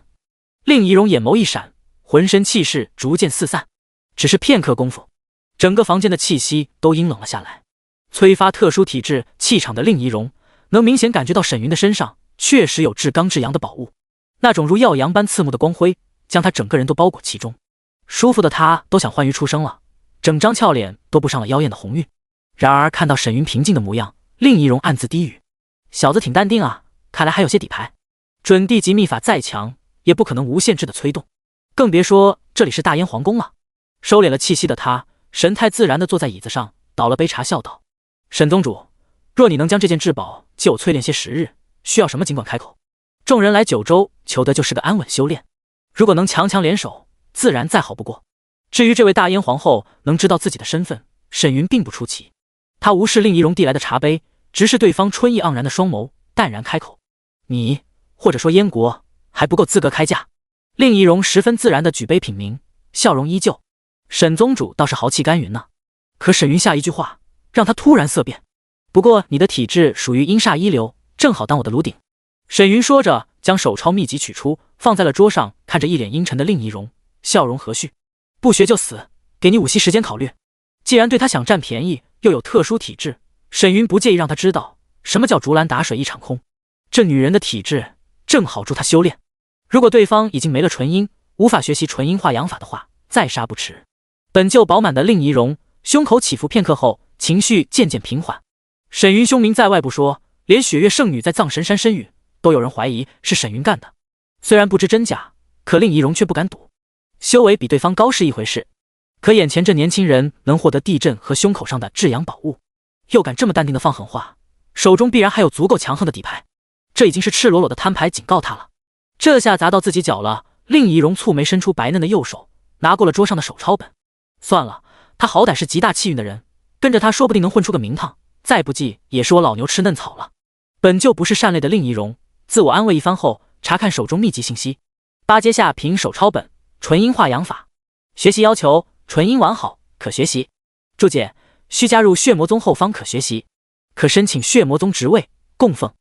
A: 令仪容眼眸一闪，浑身气势逐渐四散。只是片刻功夫，整个房间的气息都阴冷了下来。催发特殊体质气场的令仪容能明显感觉到沈云的身上确实有至刚至阳的宝物，那种如耀阳般刺目的光辉将他整个人都包裹其中。舒服的他都想欢愉出声了，整张俏脸都布上了妖艳的红晕。然而看到沈云平静的模样，令仪容暗自低语：小子挺淡定啊，看来还有些底牌。准地级秘法再强，也不可能无限制的催动，更别说这里是大燕皇宫了。收敛了气息的他，神态自然地坐在椅子上，倒了杯茶，笑道：沈宗主，若你能将这件至宝借我淬炼些时日，需要什么尽管开口。众人来九州求的就是个安稳修炼，如果能强强联手，自然再好不过。至于这位大燕皇后能知道自己的身份，沈云并不出奇。他无视令仪容递来的茶杯，直视对方春意盎然的双眸，淡然开口：你或者说燕国还不够资格开价。令仪容十分自然地举杯品茗，笑容依旧：沈宗主倒是豪气干云呢。可沈云下一句话让他突然色变：不过你的体质属于阴煞一流，正好当我的炉鼎。沈云说着，将手抄秘籍取出，放在了桌上，看着一脸阴沉的令仪容，笑容和煦：不学就死，给你5息时间考虑。既然对他想占便宜，又有特殊体质，沈云不介意让他知道什么叫竹篮打水一场空。这女人的体质正好助他修炼，如果对方已经没了纯阴，无法学习纯阴化阳法的话，再杀不迟。本就饱满的令仪容胸口起伏片刻后，情绪渐渐平缓。沈云凶名在外不说，连雪月圣女在藏神山身陨都有人怀疑是沈云干的。虽然不知真假，可令仪容却不敢赌。修为比对方高是一回事，可眼前这年轻人能获得地震和胸口上的至阳宝物，又敢这么淡定的放狠话，手中必然还有足够强横的底牌。这已经是赤裸裸的摊牌警告他了。这下砸到自己脚了。令仪容蹙眉伸出白嫩的右手，拿过了桌上的手抄本。算了，他好歹是极大气运的人，跟着他说不定能混出个名堂，再不济也是我老牛吃嫩草了。本就不是善类的令仪容，自我安慰一番后，查看手中秘籍信息。八阶下凭手抄本，纯阴化阳法。学习要求：纯阴完好，可学习。注解：需加入血魔宗后方可学习，可申请血魔宗职位供奉。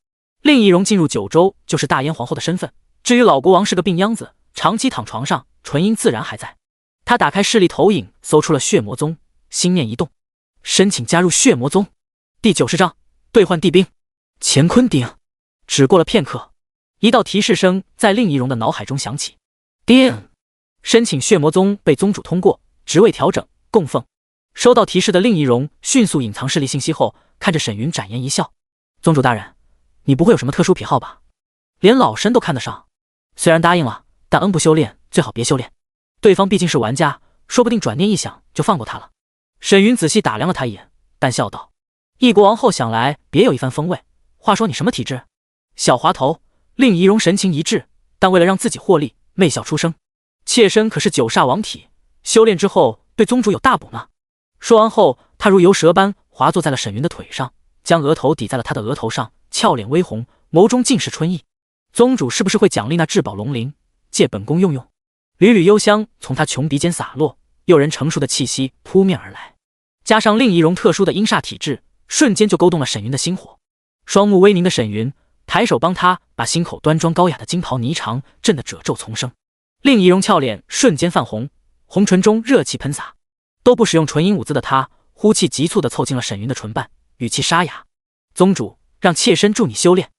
A: 令仪容进入九州就是大燕皇后的身份。至于老国王是个病秧子，长期躺床上，纯阴自然还在。他打开视力投影，搜出了血魔宗，心念一动，申请加入血魔宗。第90章兑换地兵。乾坤鼎。只过了片刻，一道提示声在令仪容的脑海中响起：叮！申请血魔宗被宗主通过，职位调整，供奉。收到提示的令仪容迅速隐藏视力信息后，看着沈云展颜一笑：宗主大人，你不会有什么特殊癖好吧？连老身都看得上。虽然答应了，但恩不修炼，最好别修炼。对方毕竟是玩家，说不定转念一想就放过他了。沈云仔细打量了他一眼，淡笑道：异国王后想来别有一番风味。话说你什么体质？小滑头。令仪容神情一滞，但为了让自己获利，媚笑出声：妾身可是九煞王体，修炼之后对宗主有大补呢。说完后，他如游蛇般滑坐在了沈云的腿上，将额头抵在了他的额头上，俏脸微红，眸中尽是春意。宗主是不是会奖励那至宝龙鳞，借本宫用用？缕缕幽香从他琼鼻间洒落，诱人成熟的气息扑面而来，加上令仪容特殊的阴煞体质，瞬间就勾动了沈云的心火。双目微凝的沈云抬手帮他把心口端庄高雅的金袍霓裳震得褶皱丛生。令仪容俏脸瞬间泛红，红唇中热气喷洒。都不使用纯阴舞姿的他，呼气急促地凑近了沈云的唇瓣，语气沙哑：宗主，让妾身助你修炼。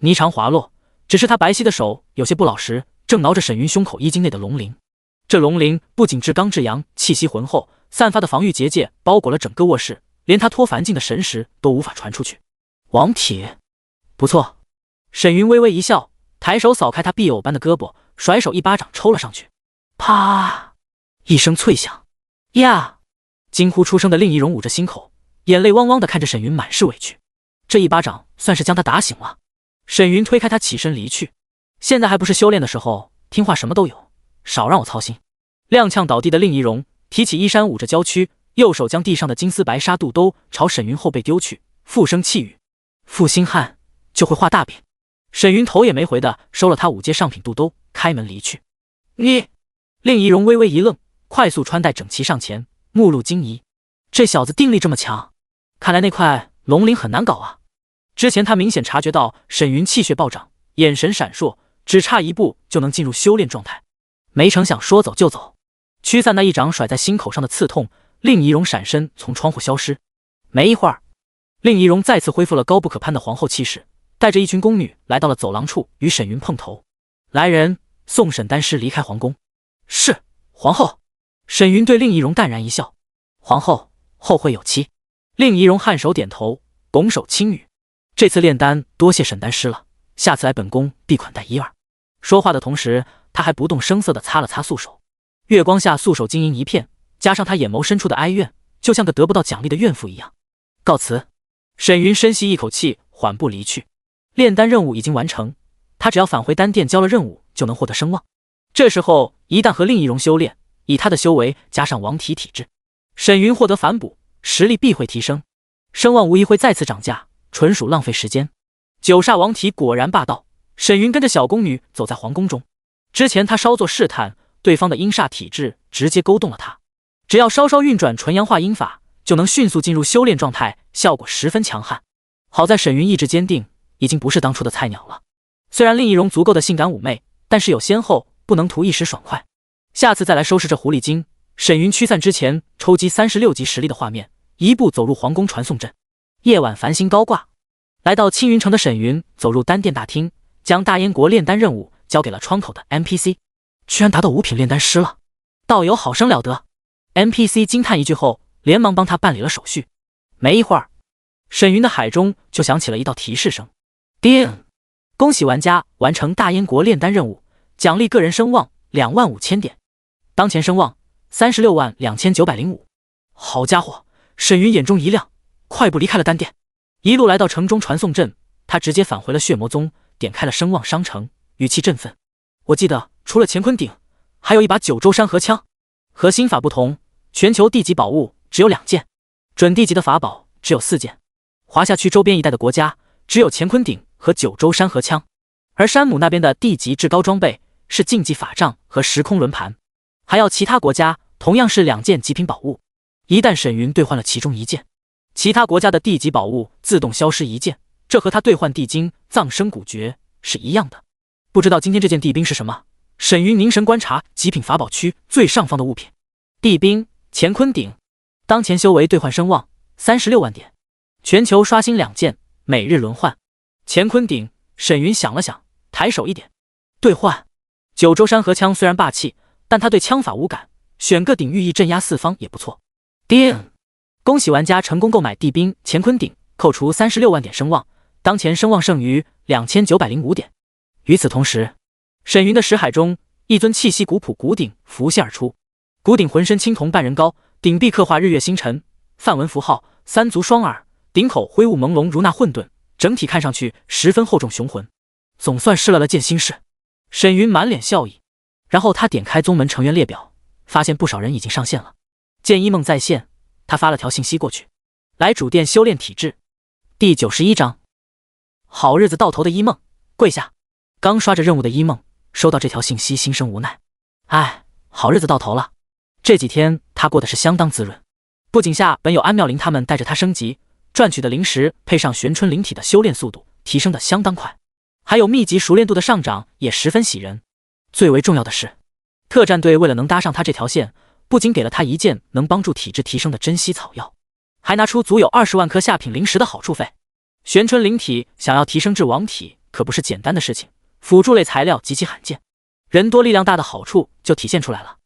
A: 霓裳滑落，只是他白皙的手有些不老实，正挠着沈云胸口衣襟内的龙鳞。这龙鳞不仅至刚至阳，气息浑厚，散发的防御结界包裹了整个卧室，连他脱凡境的神识都无法传出去。王体，不错。沈云微微一笑，抬手扫开他碧藕般的胳膊，甩手一巴掌抽了上去。啪！一声脆响，呀！惊呼出声的令仪容捂着心口，眼泪汪汪地看着沈云，满是委屈。这一巴掌算是将他打醒了。沈云推开他起身离去。现在还不是修炼的时候，听话什么都有，少让我操心。踉跄倒地的令仪容提起衣衫捂着娇躯，右手将地上的金丝白纱肚兜朝沈云后背丢去，负声气语：负心汉就会画大饼。沈云头也没回的收了他五阶上品肚兜，开门离去。你！令仪容微微一愣，快速穿戴整齐上前，目露惊疑：这小子定力这么强，看来那块龙鳞很难搞啊。之前他明显察觉到沈云气血暴涨，眼神闪烁，只差一步就能进入修炼状态，没成想说走就走。驱散那一掌甩在心口上的刺痛，令仪容闪身从窗户消失。没一会儿，令仪容再次恢复了高不可攀的皇后气势，带着一群宫女来到了走廊处，与沈云碰头。来人，送沈丹师离开皇宫。是，皇后。沈云对令仪容淡然一笑：皇后，后会有期。令仪容颔首点头，拱手轻语：这次炼丹多谢沈丹师了，下次来本宫必款待一二。说话的同时，他还不动声色地擦了擦素手。月光下素手晶莹一片，加上他眼眸深处的哀怨，就像个得不到奖励的怨妇一样。告辞。沈云深吸一口气，缓步离去。炼丹任务已经完成，他只要返回丹殿交了任务，就能获得声望。这时候一旦和令仪容修炼，以他的修为加上王体体质，沈云获得反哺，实力必会提升，声望无疑会再次涨价，纯属浪费时间。九煞王体果然霸道。沈云跟着小宫女走在皇宫中，之前他稍作试探，对方的阴煞体质直接勾动了他，只要稍稍运转纯阳化阴法，就能迅速进入修炼状态，效果十分强悍。好在沈云意志坚定，已经不是当初的菜鸟了。虽然令仪容足够的性感妩媚，但是有先后，不能图一时爽快。下次再来收拾这狐狸精。沈云驱散之前抽击36级实力的画面，一步走入皇宫传送阵。夜晚繁星高挂，来到青云城的沈云走入丹殿大厅，将大燕国炼丹任务交给了窗口的 NPC。 居然达到5品炼丹师了，道友好生了得。 NPC 惊叹一句后，连忙帮他办理了手续。没一会儿，沈云的海中就响起了一道提示声：叮！恭喜玩家完成大燕国炼丹任务，奖励个人声望25000点，当前声望362905。好家伙！沈云眼中一亮，快步离开了丹殿，一路来到城中传送阵。他直接返回了血魔宗，点开了声望商城，语气振奋：我记得除了乾坤鼎，还有一把九州山河枪。和心法不同，全球地级宝物只有2件，准地级的法宝只有4件。华夏区周边一带的国家只有乾坤鼎和九州山河枪，而山姆那边的地级至高装备是竞技法杖和时空轮盘，还要其他国家同样是2件极品宝物。一旦沈云兑换了其中1件，其他国家的地级宝物自动消失1件，这和他兑换地精葬生古诀是一样的。不知道今天这件地兵是什么？沈云凝神观察极品法宝区最上方的物品，地兵乾坤鼎，当前修为兑换声望36万点，全球刷新2件，每日轮换。乾坤鼎，沈云想了想，抬手一点，兑换。九州山河枪虽然霸气，但他对枪法无感，选个鼎寓意镇压四方也不错。叮！恭喜玩家成功购买地兵乾坤鼎，扣除36万点声望，当前声望剩余2905点。与此同时，沈云的识海中，一尊气息古朴古鼎浮现而出。古鼎浑身青铜半人高，鼎壁刻画日月星辰，梵文符号，3足双耳，鼎口灰雾朦胧如那混沌，整体看上去十分厚重雄浑。总算试了件新事。沈云满脸笑意，然后他点开宗门成员列表，发现不少人已经上线了。见一梦在线，他发了条信息过去，来主殿修炼体质。第91章，好日子到头的一梦，跪下。刚刷着任务的一梦收到这条信息，心生无奈。哎，好日子到头了。这几天他过得是相当滋润，不仅下本有安妙灵他们带着他升级，赚取的灵石配上玄春灵体的修炼速度提升的相当快，还有秘籍熟练度的上涨也十分喜人。最为重要的是，特战队为了能搭上他这条线，不仅给了他1件能帮助体质提升的珍稀草药，还拿出足有20万颗下品灵石的好处费。玄春灵体想要提升至王体可不是简单的事情，辅助类材料极其罕见，人多力量大的好处就体现出来了。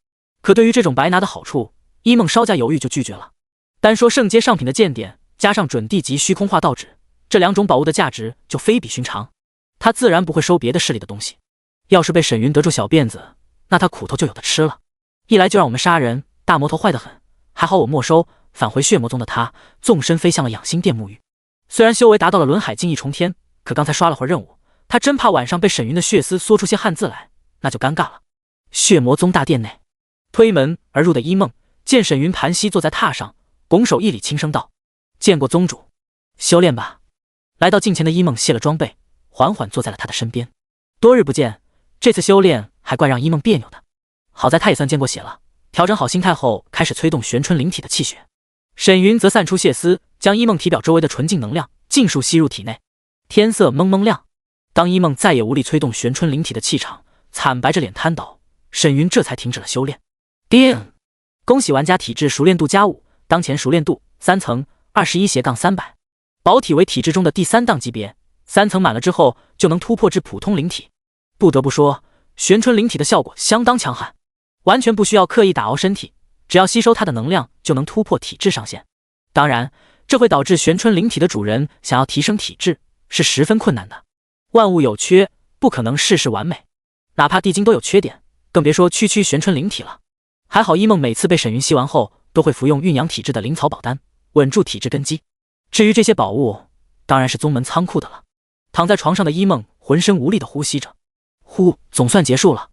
A: 可对于这种白拿的好处，一梦稍加犹豫就拒绝了。单说圣阶上品的剑典加上准地级虚空化道纸，这2种宝物的价值就非比寻常，他自然不会收别的势力的东西。要是被沈云得住小辫子，那他苦头就有的吃了。一来就让我们杀人，大魔头坏得很，还好我没收。返回血魔宗的他纵身飞向了养心殿沐浴。虽然修为达到了轮海境一重天，可刚才刷了会任务，他真怕晚上被沈云的血丝缩出些汉字来，那就尴尬了。血魔宗大殿内，推门而入的一梦见沈云盘膝坐在榻上，拱手一礼，轻声道：见过宗主。修炼吧。来到近前的一梦卸了装备，缓缓坐在了他的身边。多日不见，这次修炼还怪让一梦别扭的。好在他也算见过血了，调整好心态后开始催动玄春灵体的气血。沈云则散出血丝，将一梦体表周围的纯净能量尽数吸入体内。天色蒙蒙亮，当一梦再也无力催动玄春灵体的气场，惨白着脸瘫倒，沈云这才停止了修炼。叮！恭喜玩家体质熟练度+5，当前熟练度3层21-300，宝体为体质中的第3档级别，3层满了之后就能突破至普通灵体。不得不说，玄春灵体的效果相当强悍，完全不需要刻意打熬身体，只要吸收它的能量就能突破体质上限。当然，这会导致玄春灵体的主人想要提升体质是十分困难的。万物有缺，不可能事事完美，哪怕地精都有缺点，更别说区玄春灵体了。还好一梦每次被沈云吸完后都会服用酝养体质的灵草宝丹，稳住体质根基。至于这些宝物，当然是宗门仓库的了。躺在床上的一梦浑身无力地呼吸着，总算结束了。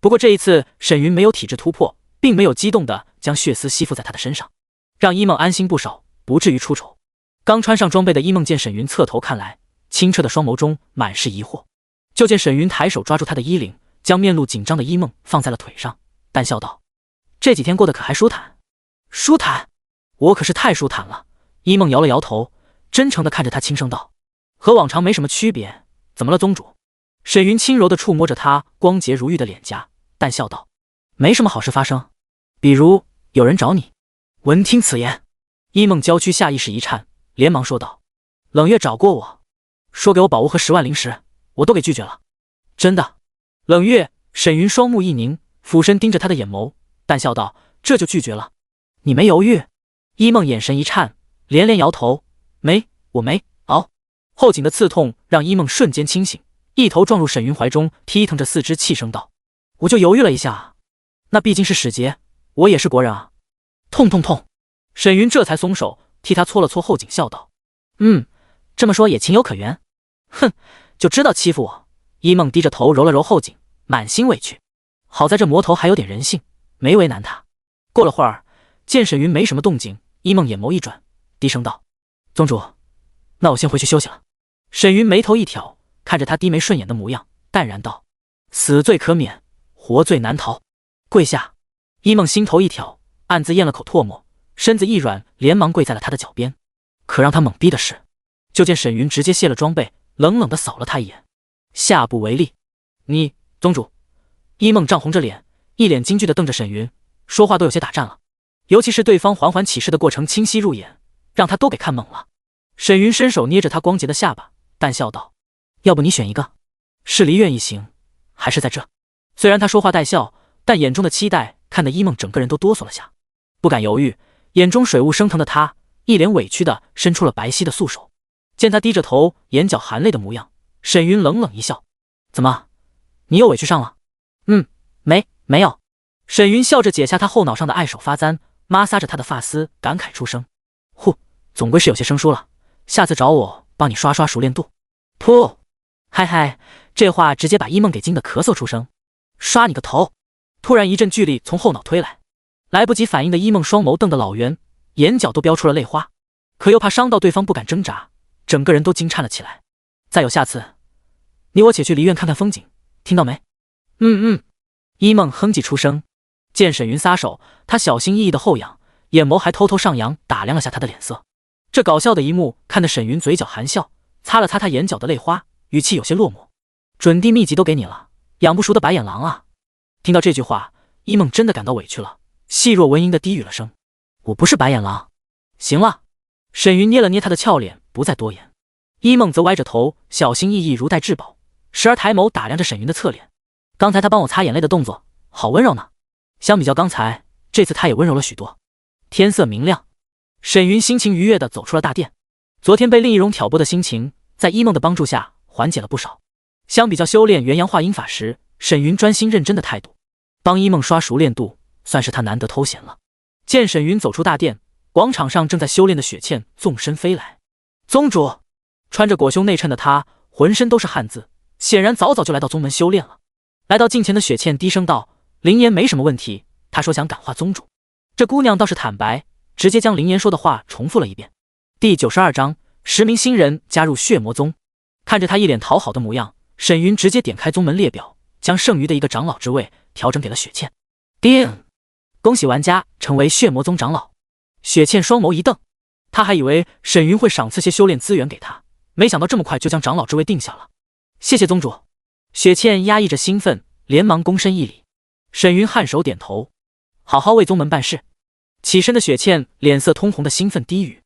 A: 不过这一次沈云没有体质突破，并没有激动地将血丝吸附在他的身上，让一梦安心不少，不至于出丑。刚穿上装备的一梦见沈云侧头看来，清澈的双眸中满是疑惑。就见沈云抬手抓住他的衣领，将面露紧张的一梦放在了腿上，淡笑道：这几天过得可还舒坦？舒坦？我可是太舒坦了。一梦摇了摇头，真诚地看着他轻声道：和往常没什么区别，怎么了宗主？沈云轻柔地触摸着他光洁如玉的脸颊，淡笑道：没什么好事发生，比如有人找你。闻听此言，一梦娇躯下意识一颤，连忙说道：冷月找过我，说给我宝物和10万灵石，我都给拒绝了。真的？冷月？沈云双目一凝，俯身盯着他的眼眸，淡笑道：这就拒绝了？你没犹豫？一梦眼神一颤，连连摇头：我没。后颈的刺痛让一梦瞬间清醒，一头撞入沈云怀中，踢腾着四肢，气声道：我就犹豫了一下，那毕竟是使节，我也是国人啊。痛。沈云这才松手，替他搓了搓后颈，笑道：这么说也情有可原。哼，就知道欺负我。一梦低着头揉了揉后颈，满心委屈。好在这魔头还有点人性，没为难他。过了会儿，见沈云没什么动静，一梦眼眸一转，低声道：宗主，那我先回去休息了。沈云眉头一挑，看着他低眉顺眼的模样，淡然道：“死罪可免，活罪难逃。跪下。”一梦心头一挑，暗自咽了口唾沫，身子一软，连忙跪在了他的脚边。可让他懵逼的是，就见沈云直接卸了装备，冷冷地扫了他一眼，下不为例。你，宗主。一梦涨红着脸，一脸惊惧地瞪着沈云，说话都有些打颤了。尤其是对方缓缓起势的过程清晰入眼，让他都给看懵了。沈云伸手捏着他光洁的下巴，淡笑道：“要不你选一个，是离院一行，还是在这？”虽然他说话带笑，但眼中的期待看得一梦整个人都哆嗦了下，不敢犹豫，眼中水雾升腾的他一脸委屈地伸出了白皙的素手。见他低着头，眼角含泪的模样，沈云冷冷一笑：“怎么，你又委屈上了？”“没有。”沈云笑着解下他后脑上的爱手发簪，摩挲着他的发丝，感慨出声：“呼，总归是有些生疏了，下次找我帮你刷刷熟练度。”“噗，嗨，这话直接把一梦给惊得咳嗽出声。”“刷你个头！”突然一阵巨力从后脑推来，来不及反应的一梦双眸瞪得老圆，眼角都飙出了泪花，可又怕伤到对方不敢挣扎，整个人都惊颤了起来。“再有下次，你我且去离院看看风景，听到没？”“一梦哼唧出声。见沈云撒手，他小心翼翼的后仰，眼眸还偷偷上扬，打量了下他的脸色。这搞笑的一幕看得沈云嘴角含笑，擦了擦他眼角的泪花，语气有些落寞：“准地秘籍都给你了，养不熟的白眼狼啊！”听到这句话，一梦真的感到委屈了，细若蚊蝇的低语了声：“我不是白眼狼。”“行了。”沈云捏了捏他的俏脸，不再多言。一梦则歪着头，小心翼翼如待至宝，时而抬眸打量着沈云的侧脸。刚才他帮我擦眼泪的动作好温柔呢，相比较刚才，这次他也温柔了许多。天色明亮，沈云心情愉悦地走出了大殿。昨天被令易容挑拨的心情，在一梦的帮助下缓解了不少。相比较修炼元阳化阴法时，沈云专心认真的态度，帮一梦刷熟练度，算是他难得偷闲了。见沈云走出大殿，广场上正在修炼的雪倩纵身飞来。宗主！穿着裹胸内衬的他，浑身都是汗渍，显然早就来到宗门修炼了。来到近前的雪倩低声道：“灵言没什么问题，他说想感化宗主。”这姑娘倒是坦白，直接将灵言说的话重复了一遍。第92章10名新人加入血魔宗。看着他一脸讨好的模样，沈云直接点开宗门列表，将剩余的一个长老之位调整给了雪倩。叮！恭喜玩家成为血魔宗长老。雪倩双眸一瞪，她还以为沈云会赏赐些修炼资源给她，没想到这么快就将长老之位定下了。谢谢宗主。雪倩压抑着兴奋，连忙躬身一礼。沈云颔首点头，好好为宗门办事。起身的雪倩脸色通红的兴奋低语：“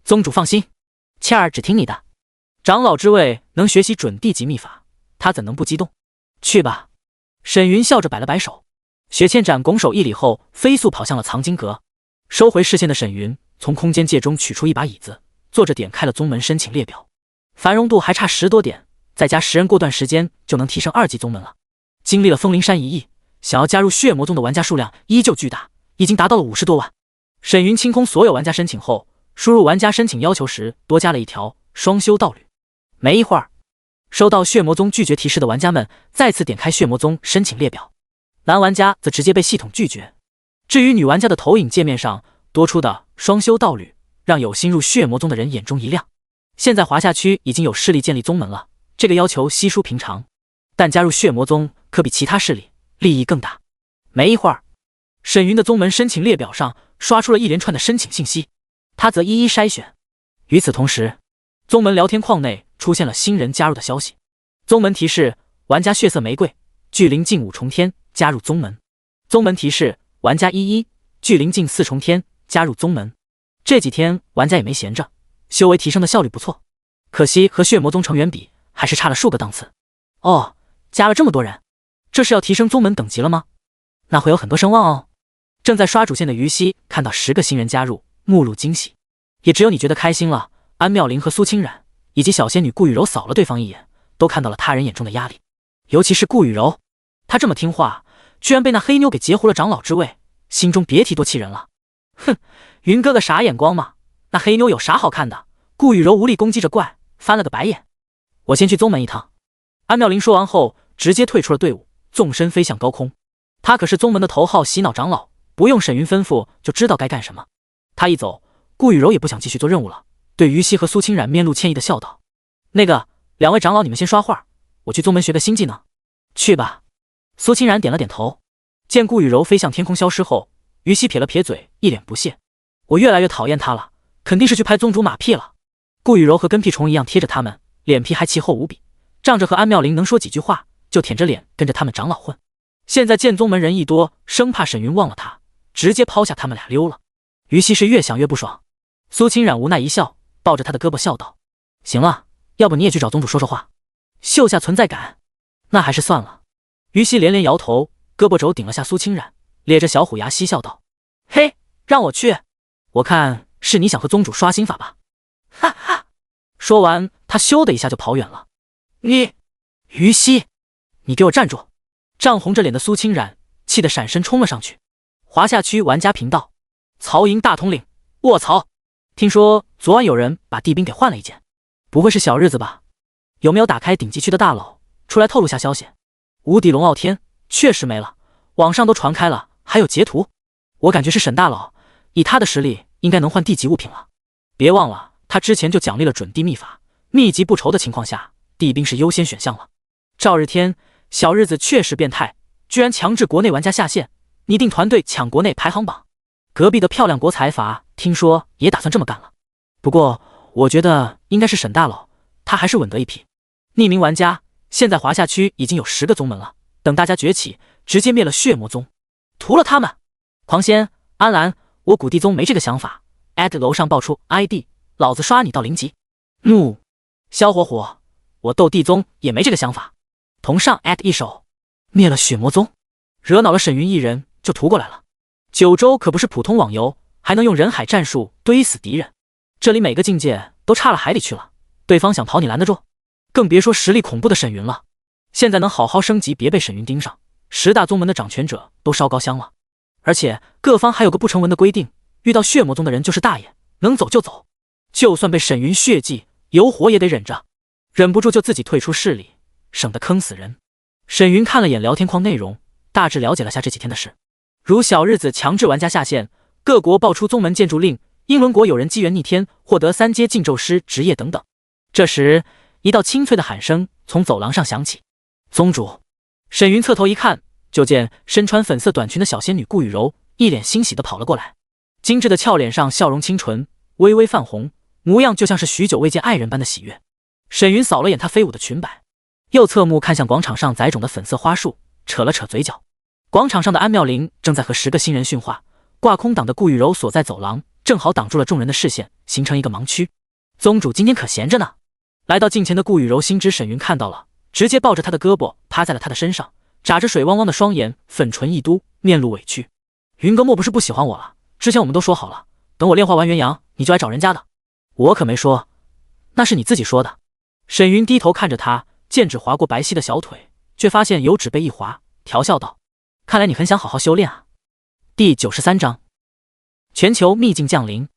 A: 宗主放心，倩儿只听你的。长老之位能学习准地级秘法，他怎能不激动？去吧。”沈云笑着摆了摆手。雪倩展拱手一礼后，飞速跑向了藏经阁。收回视线的沈云从空间界中取出一把椅子，坐着点开了宗门申请列表。繁荣度还差10多点，再加10人，过段时间就能提升2级宗门了。经历了风灵山一役，想要加入血魔宗的玩家数量依旧巨大，已经达到了50多万。沈云清空所有玩家申请后，输入玩家申请要求时多加了一条双修道侣。没一会儿，收到血魔宗拒绝提示的玩家们再次点开血魔宗申请列表，男玩家则直接被系统拒绝。至于女玩家的投影界面上多出的双修道侣，让有心入血魔宗的人眼中一亮。现在华夏区已经有势力建立宗门了，这个要求稀疏平常，但加入血魔宗可比其他势力利益更大。没一会儿，沈云的宗门申请列表上刷出了一连串的申请信息，他则一一筛选。与此同时，宗门聊天框内出现了新人加入的消息。宗门提示：玩家血色玫瑰，巨灵境5重天加入宗门。宗门提示：玩家11，巨灵境4重天加入宗门。这几天玩家也没闲着，修为提升的效率不错，可惜和血魔宗成员比还是差了数个档次。哦，加了这么多人，这是要提升宗门等级了吗？那会有很多声望哦。正在刷主线的于西看到10个新人加入，目露惊喜。也只有你觉得开心了。安妙玲和苏清冉以及小仙女顾雨柔扫了对方一眼，都看到了他人眼中的压力。尤其是顾雨柔，她这么听话，居然被那黑妞给截胡了长老之位，心中别提多气人了。哼，云哥哥啥眼光嘛？那黑妞有啥好看的？顾雨柔无力攻击着怪，翻了个白眼。我先去宗门一趟。安妙玲说完后，直接退出了队伍，纵身飞向高空。他可是宗门的头号洗脑长老，不用沈云吩咐就知道该干什么。他一走，顾雨柔也不想继续做任务了，对于西和苏清冉面露歉意的笑道：“那个，两位长老，你们先刷画，我去宗门学个新技能。去吧。苏清然点了点头。见顾雨柔飞向天空消失后，于西撇了撇嘴，一脸不屑。我越来越讨厌他了，肯定是去拍宗主马屁了。顾雨柔和跟屁虫一样贴着他们，脸皮还奇厚无比，仗着和安妙龄能说几句话，就舔着脸跟着他们长老混。现在见宗门人一多，生怕沈云忘了他，直接抛下他们俩溜了。于西是越想越不爽。苏清染无奈一笑，抱着他的胳膊笑道：行了，要不你也去找宗主说说话，秀下存在感。那还是算了。于西连连摇头，胳膊肘顶了下苏清染，咧着小虎牙嬉笑道：嘿，让我去，我看是你想和宗主刷新法吧。哈哈。说完，他咻的一下就跑远了。你，于西，你给我站住！涨红着脸的苏清染气得闪身冲了上去。华夏区玩家频道，曹营大统领，卧槽！听说昨晚有人把地兵给换了一件，不会是小日子吧？有没有打开顶级区的大佬出来透露下消息？无底龙傲天确实没了，网上都传开了，还有截图。我感觉是沈大佬，以他的实力应该能换地级物品了。别忘了，他之前就奖励了准地秘法，秘籍不愁的情况下，地兵是优先选项了。赵日天，小日子确实变态，居然强制国内玩家下线，拟定团队抢国内排行榜。隔壁的漂亮国财阀听说也打算这么干了。不过我觉得应该是沈大佬，他还是稳得一批。匿名玩家，现在华夏区已经有10个宗门了，等大家崛起，直接灭了血魔宗，屠了他们。狂仙、安澜，我古地宗没这个想法。楼上爆出 ID， 老子刷你到0级。怒，萧火火，我斗地宗也没这个想法。同上一手，灭了血魔宗，惹恼了沈云一人就屠过来了。九州可不是普通网游，还能用人海战术堆死敌人，这里每个境界都差了海里去了，对方想逃你拦得住？更别说实力恐怖的沈云了。现在能好好升级，别被沈云盯上，10大宗门的掌权者都烧高香了。而且各方还有个不成文的规定，遇到血魔宗的人就是大爷，能走就走，就算被沈云血祭，有火也得忍着，忍不住就自己退出势力，省得坑死人。沈云看了眼聊天框内容，大致了解了下这几天的事，如小日子强制玩家下线，各国爆出宗门建筑令，英伦国有人机缘逆天获得3阶禁咒师职业等等。这时一道清脆的喊声从走廊上响起：宗主！沈云侧头一看，就见身穿粉色短裙的小仙女顾雨柔一脸欣喜地跑了过来，精致的俏脸上笑容清纯，微微泛红，模样就像是许久未见爱人般的喜悦。沈云扫了眼她飞舞的裙摆，又侧目看向广场上栽种的粉色花束，扯了扯嘴角。广场上的安妙龄正在和10个新人训话，挂空挡的顾雨柔所在走廊正好挡住了众人的视线，形成一个盲区。宗主今天可闲着呢。来到近前的顾雨柔心知沈云看到了，直接抱着他的胳膊趴在了他的身上，眨着水汪汪的双眼，粉唇一嘟，面露委屈。云哥莫不是不喜欢我了？之前我们都说好了，等我炼化完元阳，你就来找人家的。我可没说，那是你自己说的。沈云低头看着他，剑指划过白皙的小腿，却发现油纸被一划，调笑道：看来你很想好好修炼啊。第93章，全球秘境降临。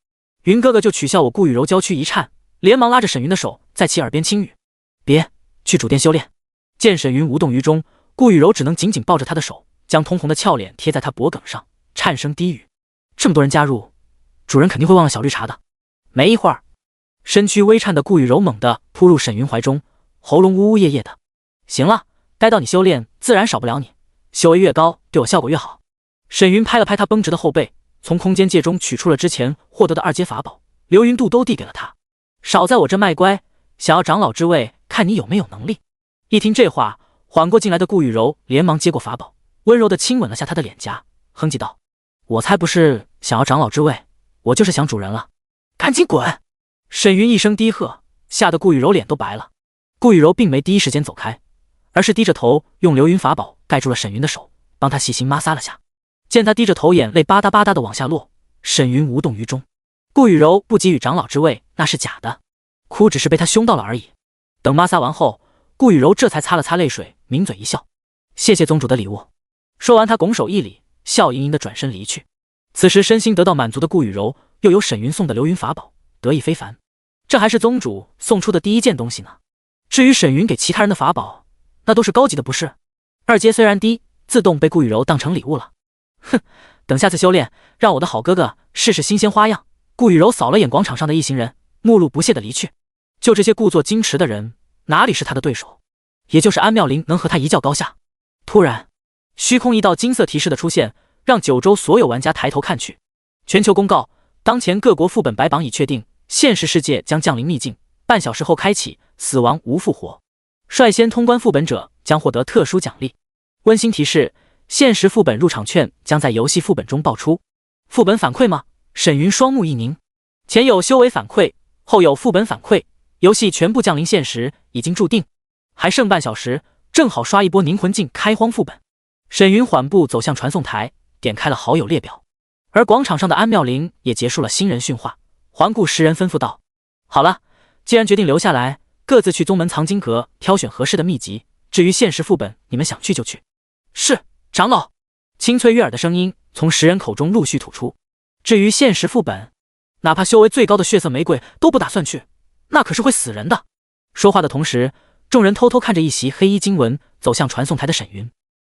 A: 云哥哥就取笑我。顾雨柔娇躯一颤，连忙拉着沈云的手，在其耳边轻语：别去主殿修炼。见沈云无动于衷，顾雨柔只能紧紧抱着他的手，将通红的俏脸贴在他脖颈上，颤声低语：这么多人加入，主人肯定会忘了小绿茶的。没一会儿，身躯微颤的顾雨柔猛地扑入沈云怀中，喉咙呜呜咽咽的。行了，该到你修炼，自然少不了你，修为越高，对我效果越好。沈云拍了拍他绷直的后背，从空间界中取出了之前获得的2阶法宝流云肚兜递给了他。少在我这卖乖，想要长老之位，看你有没有能力。一听这话，缓过劲来的顾雨柔连忙接过法宝，温柔地亲吻了下他的脸颊，哼唧道：我才不是想要长老之位，我就是想主人了，赶紧滚！沈云一声低喝，吓得顾雨柔脸都白了。顾雨柔并没第一时间走开，而是低着头用流云法宝盖住了沈云的手，帮他细心摩挲了下。见他低着头，眼泪吧嗒吧嗒的往下落，沈云无动于衷。顾雨柔不给予长老之位那是假的，哭只是被他凶到了而已。等摩挲完后，顾雨柔这才擦了擦泪水，抿嘴一笑：谢谢宗主的礼物。说完，他拱手一礼，笑盈盈的转身离去。此时身心得到满足的顾雨柔又有沈云送的流云法宝，得意非凡。这还是宗主送出的第1件东西呢。至于沈云给其他人的法宝，那都是高级的不是？2阶虽然低，自动被顾雨柔当成礼物了。哼，等下次修炼，让我的好哥哥试试新鲜花样。顾雨柔扫了眼广场上的一行人，目露不屑的离去。就这些故作矜持的人，哪里是他的对手？也就是安妙龄能和他一较高下。突然，虚空一道金色提示的出现，让九州所有玩家抬头看去。全球公告：当前各国副本白榜已确定，现实世界将降临秘境，半小时后开启，死亡无复活。率先通关副本者将获得特殊奖励。温馨提示：现实副本入场券将在游戏副本中爆出。副本反馈吗？沈云双目一凝。前有修为反馈，后有副本反馈，游戏全部降临现实，已经注定。还剩半小时，正好刷一波凝魂镜开荒副本。沈云缓步走向传送台，点开了好友列表。而广场上的安妙龄也结束了新人训话，环顾10人吩咐道：好了，既然决定留下来，各自去宗门藏经阁挑选合适的秘籍，至于现实副本，你们想去就去。是，长老。清脆悦耳的声音从10人口中陆续吐出。至于现实副本，哪怕修为最高的血色玫瑰都不打算去，那可是会死人的。说话的同时，众人偷偷看着一袭黑衣经文走向传送台的沈云，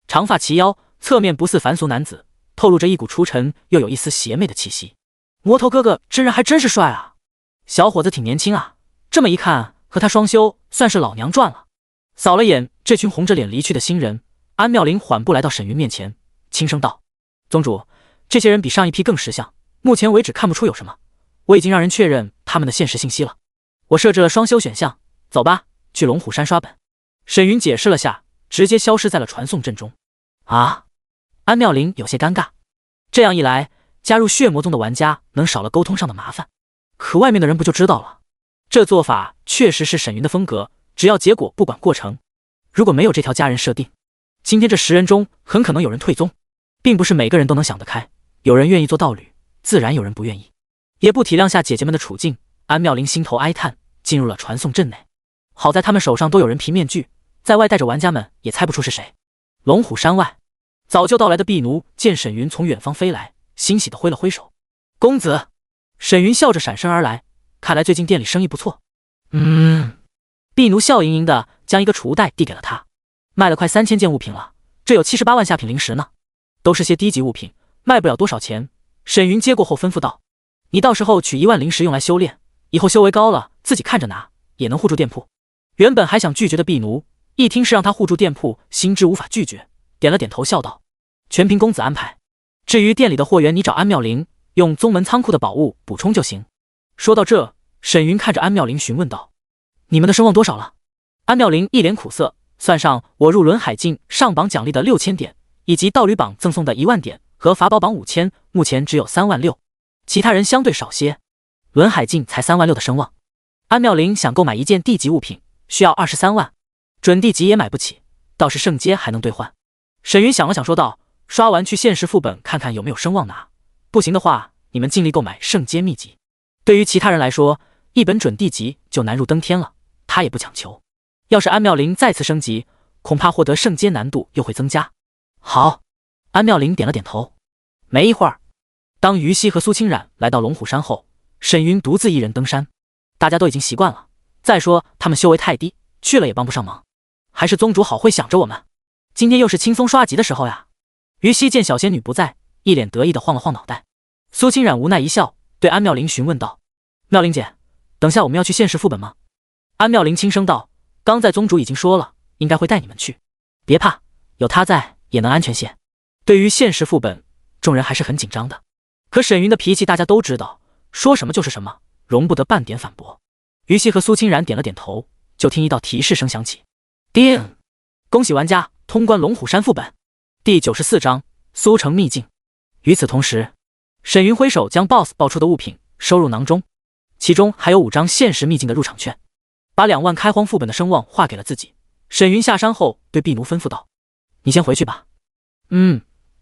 A: 长发齐腰，侧面不似凡俗男子，透露着一股出尘又有一丝邪魅的气息。魔头哥哥真人还真是帅啊，小伙子挺年轻啊，这么一看和他双修算是老娘赚了。扫了眼这群红着脸离去的新人，安妙龄缓步来到沈云面前，轻声道：宗主，这些人比上一批更识相，目前为止看不出有什么，我已经让人确认他们的现实信息了。我设置了双修选项，走吧，去龙虎山刷本。沈云解释了下，直接消失在了传送阵中。啊！安妙龄有些尴尬，这样一来，加入血魔宗的玩家能少了沟通上的麻烦，可外面的人不就知道了？这做法确实是沈云的风格，只要结果不管过程。如果没有这条家人设定，今天这10人中很可能有人退宗，并不是每个人都能想得开，有人愿意做道侣，自然有人不愿意。也不体谅下姐姐们的处境，安妙龄心头哀叹，进入了传送阵内。好在他们手上都有人皮面具，在外带着玩家们也猜不出是谁。龙虎山外，早就到来的婢奴见沈云从远方飞来，欣喜地挥了挥手。公子。沈云笑着闪身而来，看来最近店里生意不错。婢奴笑盈盈的将一个储物袋递给了他，卖了快3000件物品了，这有78万下品灵石呢，都是些低级物品，卖不了多少钱。沈云接过后吩咐道：你到时候取1万灵石用来修炼，以后修为高了自己看着拿，也能护住店铺。原本还想拒绝的婢奴一听是让他护住店铺，心知无法拒绝，点了点头笑道：全凭公子安排，至于店里的货源你找安妙龄，用宗门仓库的宝物补充就行。说到这，沈云看着安妙龄询问道：你们的声望多少了？安妙龄一脸苦涩，算上我入轮海境上榜奖励的6000点，以及道侣榜赠送的1万点和法宝榜5000，目前只有3万6，其他人相对少些。轮海境才3万6的声望，安妙龄想购买一件地级物品需要23万，准地级也买不起，倒是圣阶还能兑换。沈云想了想说道：刷完去现实副本看看有没有声望拿，不行的话你们尽力购买圣阶秘籍。对于其他人来说，一本准地级就难入登天了，他也不强求。要是安妙龄再次升级，恐怕获得圣阶难度又会增加。好，安妙龄点了点头。没一会儿，当于西和苏清冉来到龙虎山后，沈云独自一人登山。大家都已经习惯了，再说他们修为太低，去了也帮不上忙。还是宗主好会想着我们，今天又是轻松刷级的时候呀。于西见小仙女不在，一脸得意的晃了晃脑袋。苏清冉无奈一笑，对安妙龄询问道：妙龄姐，等下我们要去现实副本吗？安妙龄轻声道：刚在宗主已经说了，应该会带你们去，别怕，有他在也能安全些。对于现实副本，众人还是很紧张的，可沈云的脾气大家都知道，说什么就是什么，容不得半点反驳。于西和苏清冉点了点头，就听一道提示声响起：叮！恭喜玩家通关龙虎山副本第94章苏城秘境。与此同时，沈云挥手将 BOSS 爆出的物品收入囊中，其中还有5张现实秘境的入场券，把2万开荒副本的声望划给了自己。沈云下山后对婢奴吩咐道：你先回去吧。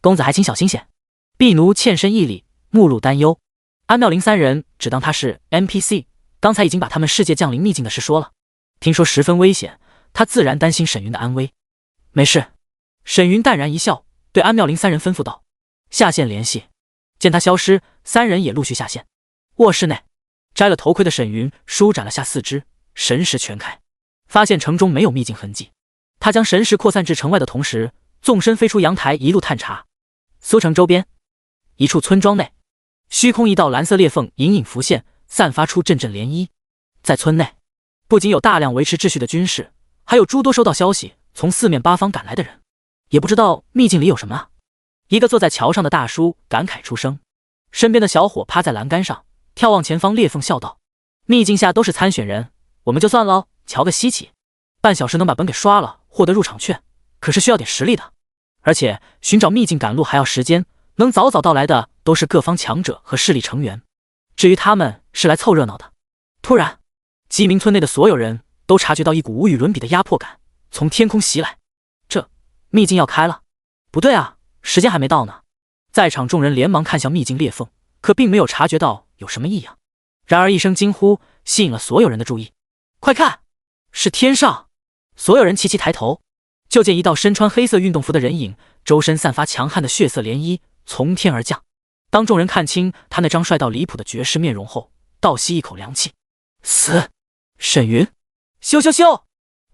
A: 公子还请小心些。婢奴欠身一礼，目露担忧。安妙龄3人只当他是 NPC， 刚才已经把他们世界降临秘境的事说了，听说十分危险，他自然担心沈云的安危。没事。沈云淡然一笑，对安妙龄3人吩咐道：下线联系。见他消失，3人也陆续下线。卧室内，摘了头盔的沈云舒展了下四肢，神识全开，发现城中没有秘境痕迹。他将神识扩散至城外的同时，纵身飞出阳台，一路探查。苏城周边一处村庄内，虚空一道蓝色裂缝隐隐浮现，散发出阵阵涟漪。在村内，不仅有大量维持秩序的军士，还有诸多收到消息从四面八方赶来的人。也不知道秘境里有什么啊。一个坐在桥上的大叔感慨出声，身边的小伙趴在栏杆上眺望前方裂缝，笑道：秘境下都是参选人，我们就算喽，瞧个稀奇。半小时能把本给刷了，获得入场券，可是需要点实力的。而且寻找秘境赶路还要时间，能早早到来的都是各方强者和势力成员，至于他们是来凑热闹的。突然，鸡鸣村内的所有人都察觉到一股无与伦比的压迫感从天空袭来。这秘境要开了？不对啊，时间还没到呢。在场众人连忙看向秘境裂缝，可并没有察觉到有什么异样。然而一声惊呼吸引了所有人的注意，快看，是天上！所有人齐齐抬头，就见一道身穿黑色运动服的人影，周身散发强悍的血色涟漪，从天而降。当众人看清他那张帅到离谱的绝世面容后，倒吸一口凉气。死！沈云！咻咻咻！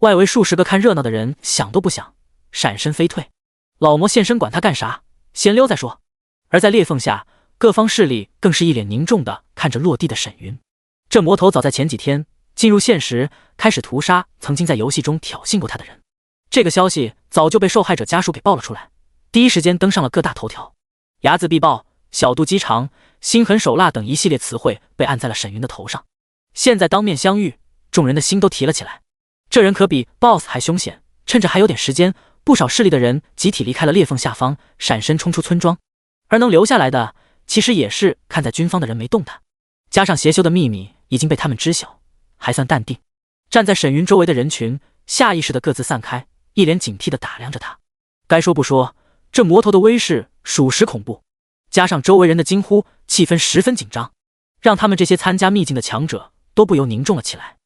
A: 外围数十个看热闹的人想都不想，闪身飞退。老魔现身管他干啥，先溜再说。而在裂缝下，各方势力更是一脸凝重地看着落地的沈云。这魔头早在前几天进入现实，开始屠杀曾经在游戏中挑衅过他的人。这个消息早就被受害者家属给报了出来，第一时间登上了各大头条。睚眦必报、小肚鸡肠、心狠手辣等一系列词汇被按在了沈云的头上。现在当面相遇，众人的心都提了起来。这人可比 BOSS 还凶险，趁着还有点时间，不少势力的人集体离开了裂缝下方，闪身冲出村庄。而能留下来的，其实也是看在军方的人没动弹，加上邪修的秘密已经被他们知晓，还算淡定。站在沈云周围的人群下意识地各自散开，一脸警惕地打量着他。该说不说，这魔头的威势属实恐怖，加上周围人的惊呼，气氛十分紧张，让他们这些参加秘境的强者都不由凝重了起来。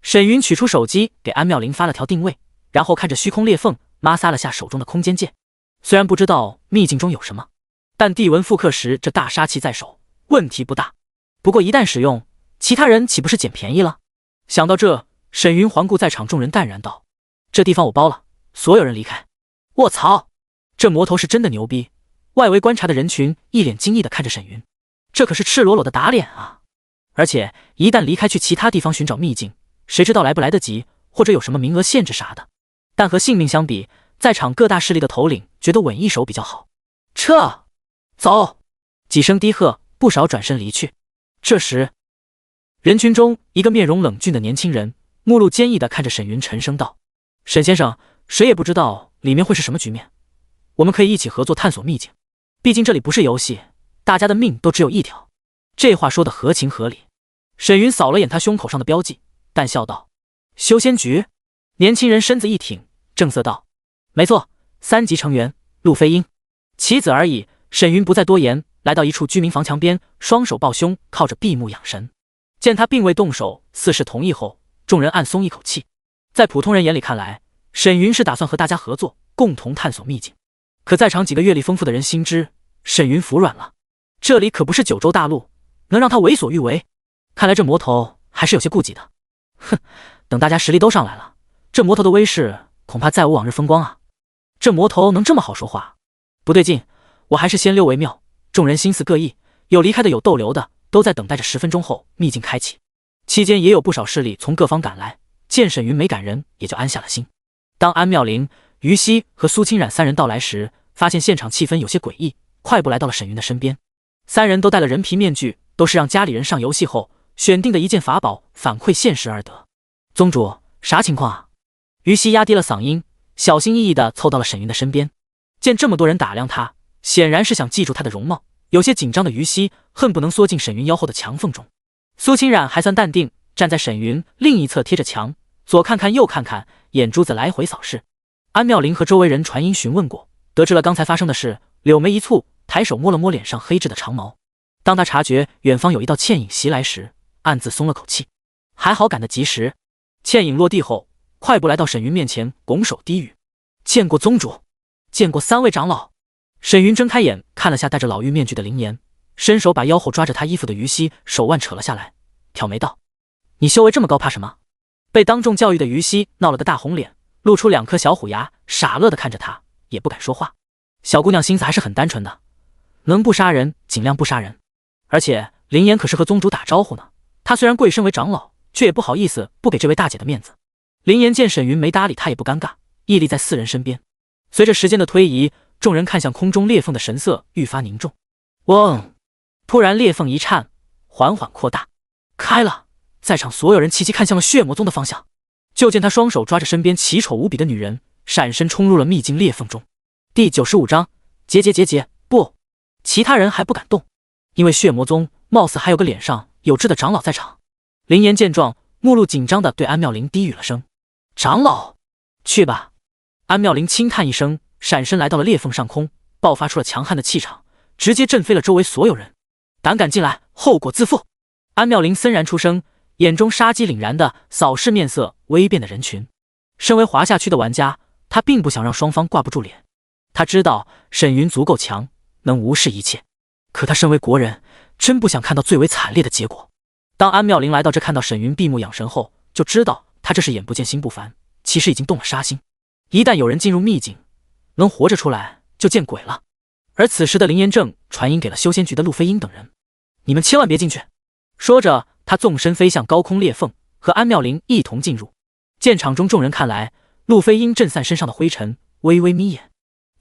A: 沈云取出手机给安妙玲发了条定位，然后看着虚空裂缝摩挲了下手中的空间剑。虽然不知道秘境中有什么，但地文复刻时这大杀器在手，问题不大。不过一旦使用，其他人岂不是捡便宜了？想到这，沈云环顾在场众人，淡然道：这地方我包了，所有人离开。卧槽，这魔头是真的牛逼！外围观察的人群一脸惊异地看着沈云，这可是赤裸裸的打脸啊！而且一旦离开去其他地方寻找秘境，谁知道来不来得及，或者有什么名额限制啥的。但和性命相比，在场各大势力的头领觉得稳一手比较好。撤！走！几声低喝，不少转身离去。这时，人群中一个面容冷峻的年轻人目露坚毅地看着沈云，沉声道：沈先生，谁也不知道里面会是什么局面，我们可以一起合作探索秘境，毕竟这里不是游戏，大家的命都只有一条。这话说得合情合理。沈云扫了眼他胸口上的标记，淡笑道：修仙局。年轻人身子一挺，正色道：没错，3级成员陆飞鹰，棋子而已。沈云不再多言，来到一处居民房墙边，双手抱胸，靠着闭目养神。见他并未动手，似是同意后，众人暗松一口气。在普通人眼里看来，沈云是打算和大家合作，共同探索秘境。可在场几个阅历丰富的人心知，沈云服软了。这里可不是九州大陆，能让他为所欲为。看来这魔头还是有些顾忌的。哼，等大家实力都上来了，这魔头的威势恐怕再无往日风光啊！这魔头能这么好说话？不对劲，我还是先溜为妙。众人心思各异，有离开的，有逗留的，都在等待着10分钟后秘境开启。期间也有不少势力从各方赶来，见沈云没赶人，也就安下了心。当安妙玲、于西和苏清冉3人到来时，发现现场气氛有些诡异，快步来到了沈云的身边。3人都戴了人皮面具，都是让家里人上游戏后选定的一件法宝反馈现实而得。宗主，啥情况啊？于西压低了嗓音，小心翼翼地凑到了沈云的身边。见这么多人打量他，显然是想记住他的容貌。有些紧张的于西恨不能缩进沈云腰后的墙缝中。苏清冉还算淡定，站在沈云另一侧贴着墙，左看看右看看，眼珠子来回扫视。安妙玲和周围人传音询问过，得知了刚才发生的事，柳眉一蹙，抬手摸了摸脸上黑质的长毛。当他察觉远方有一道倩影袭来时，暗自松了口气，还好赶得及时。倩影落地后，快步来到沈云面前，拱手低语：见过宗主，见过3位长老。沈云睁开眼看了下戴着老妪面具的灵颜，伸手把腰后抓着他衣服的于西手腕扯了下来，挑眉道：你修为这么高，怕什么？被当众教育的于西闹了个大红脸，露出2颗小虎牙，傻乐地看着他，也不敢说话。小姑娘心思还是很单纯的，能不杀人尽量不杀人。而且灵颜可是和宗主打招呼呢，他虽然贵身为长老，却也不好意思不给这位大姐的面子。林岩见沈云没搭理他也不尴尬，屹立在四人身边。随着时间的推移，众人看向空中裂缝的神色愈发凝重。嗡！突然裂缝一颤，缓缓扩大，开了。在场所有人齐齐看向了血魔宗的方向，就见他双手抓着身边奇丑无比的女人，闪身冲入了秘境裂缝中。第95章，结，不，其他人还不敢动，因为血魔宗貌似还有个脸上有痣的长老在场。林岩见状，目露紧张地对安妙龄低语了声：“长老，去吧。”安妙龄轻叹一声，闪身来到了裂缝上空，爆发出了强悍的气场，直接震飞了周围所有人。胆敢进来，后果自负！安妙龄森然出声，眼中杀机凛然地扫视面色微变的人群。身为华夏区的玩家，他并不想让双方挂不住脸。他知道沈云足够强，能无视一切，可他身为国人，真不想看到最为惨烈的结果。当安妙龄来到这，看到沈云闭目养神后，就知道他这是眼不见心不烦，其实已经动了杀心。一旦有人进入秘境，能活着出来就见鬼了。而此时的林岩正传音给了修仙局的陆飞鹰等人：“你们千万别进去。”说着，他纵身飞向高空裂缝，和安妙龄一同进入。见场中众人看来，陆飞鹰震散身上的灰尘，微微眯眼。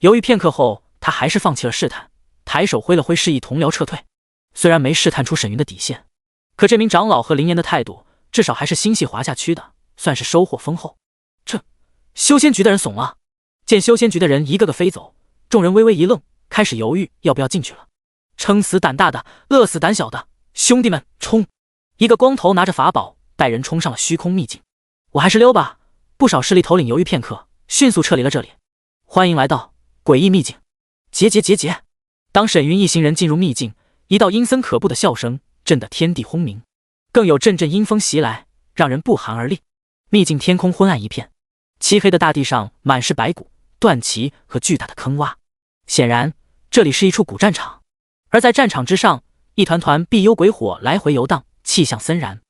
A: 犹豫片刻后，他还是放弃了试探，抬手挥了挥示意同僚撤退。虽然没试探出沈云的底线，可这名长老和林岩的态度，至少还是心系华夏区的，算是收获丰厚。这修仙局的人怂了。见修仙局的人一个个飞走，众人微微一愣，开始犹豫要不要进去了。撑死胆大的，饿死胆小的，兄弟们，冲！一个光头拿着法宝，带人冲上了虚空秘境。我还是溜吧。不少势力头领犹豫片刻，迅速撤离了这里。欢迎来到诡异秘境。结。当沈云一行人进入秘境，一道阴森可怖的笑声震得天地轰鸣，更有阵阵阴风袭来，让人不寒而栗。秘境天空昏暗一片，漆黑的大地上满是白骨、断旗和巨大的坑洼。显然，这里是一处古战场。而在战场之上，一团团碧幽鬼火来回游荡，气象森然。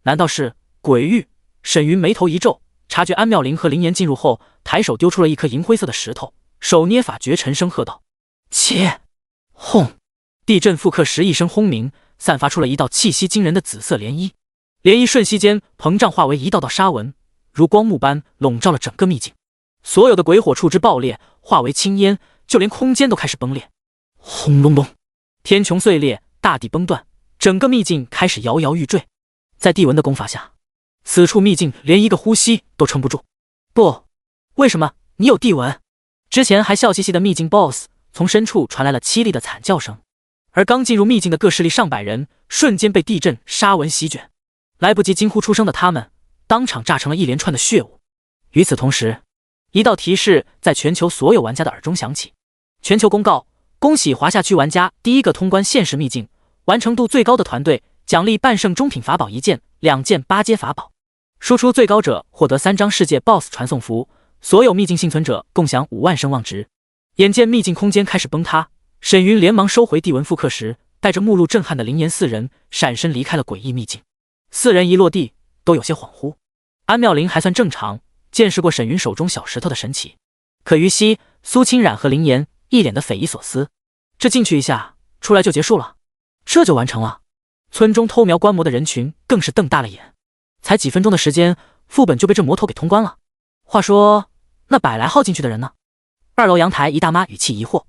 A: 难道是鬼域？沈云眉头一皱，察觉安妙龄和林岩进入后，抬手丢出了一颗银灰色的石头，手捏法诀，沉声喝道：“切！”轰！地震复刻时一声轰鸣，散发出了一道气息惊人的紫色涟漪。涟漪瞬息间膨胀，化为一道道沙纹，如光幕般笼罩了整个秘境。所有的鬼火触之爆裂，化为青烟，就连空间都开始崩裂。轰隆隆，天穹碎裂，大地崩断，整个秘境开始摇摇欲坠。在地纹的攻法下，此处秘境连一个呼吸都撑不住。不，为什么你有地纹？之前还笑嘻嘻的秘境 BOSS 从深处传来了凄厉的惨叫声，而刚进入秘境的各势力上百人瞬间被地震沙纹席卷，来不及惊呼出声的他们，当场炸成了一连串的血雾。与此同时，一道提示在全球所有玩家的耳中响起：全球公告，恭喜华夏区玩家第一个通关现实秘境，完成度最高的团队奖励半圣中品法宝1件，2件8阶法宝，输出最高者获得3张世界 BOSS 传送符，所有秘境幸存者共享5万声望值。眼见秘境空间开始崩塌，沈云连忙收回地纹复刻时，带着目露震撼的林岩四人闪身离开了诡异秘境。四人一落地都有些恍惚。安妙龄还算正常，见识过沈云手中小石头的神奇，可于西、苏清染和林岩一脸的匪夷所思。这进去一下，出来就结束了，这就完成了？村中偷瞄观摩的人群更是瞪大了眼，才几分钟的时间，副本就被这魔头给通关了。话说，那100来号进去的人呢？2楼阳台一大妈语气疑惑，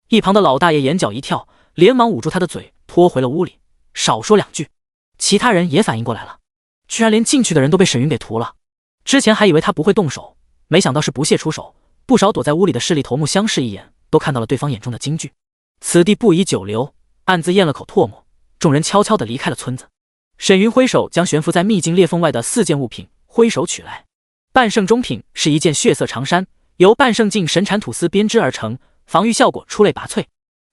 A: 一旁的老大爷眼角一跳，连忙捂住他的嘴，拖回了屋里，少说2句。其他人也反应过来了，居然连进去的人都被沈云给屠了。之前还以为他不会动手，没想到是不屑出手。不少躲在屋里的势力头目相视一眼，都看到了对方眼中的惊惧。此地不宜久留，暗自咽了口唾沫，众人悄悄地离开了村子。沈云挥手将悬浮在秘境裂缝外的4件物品挥手取来。半圣中品是一件血色长衫，由半圣境神铲吐丝编织而成，防御效果出类拔萃。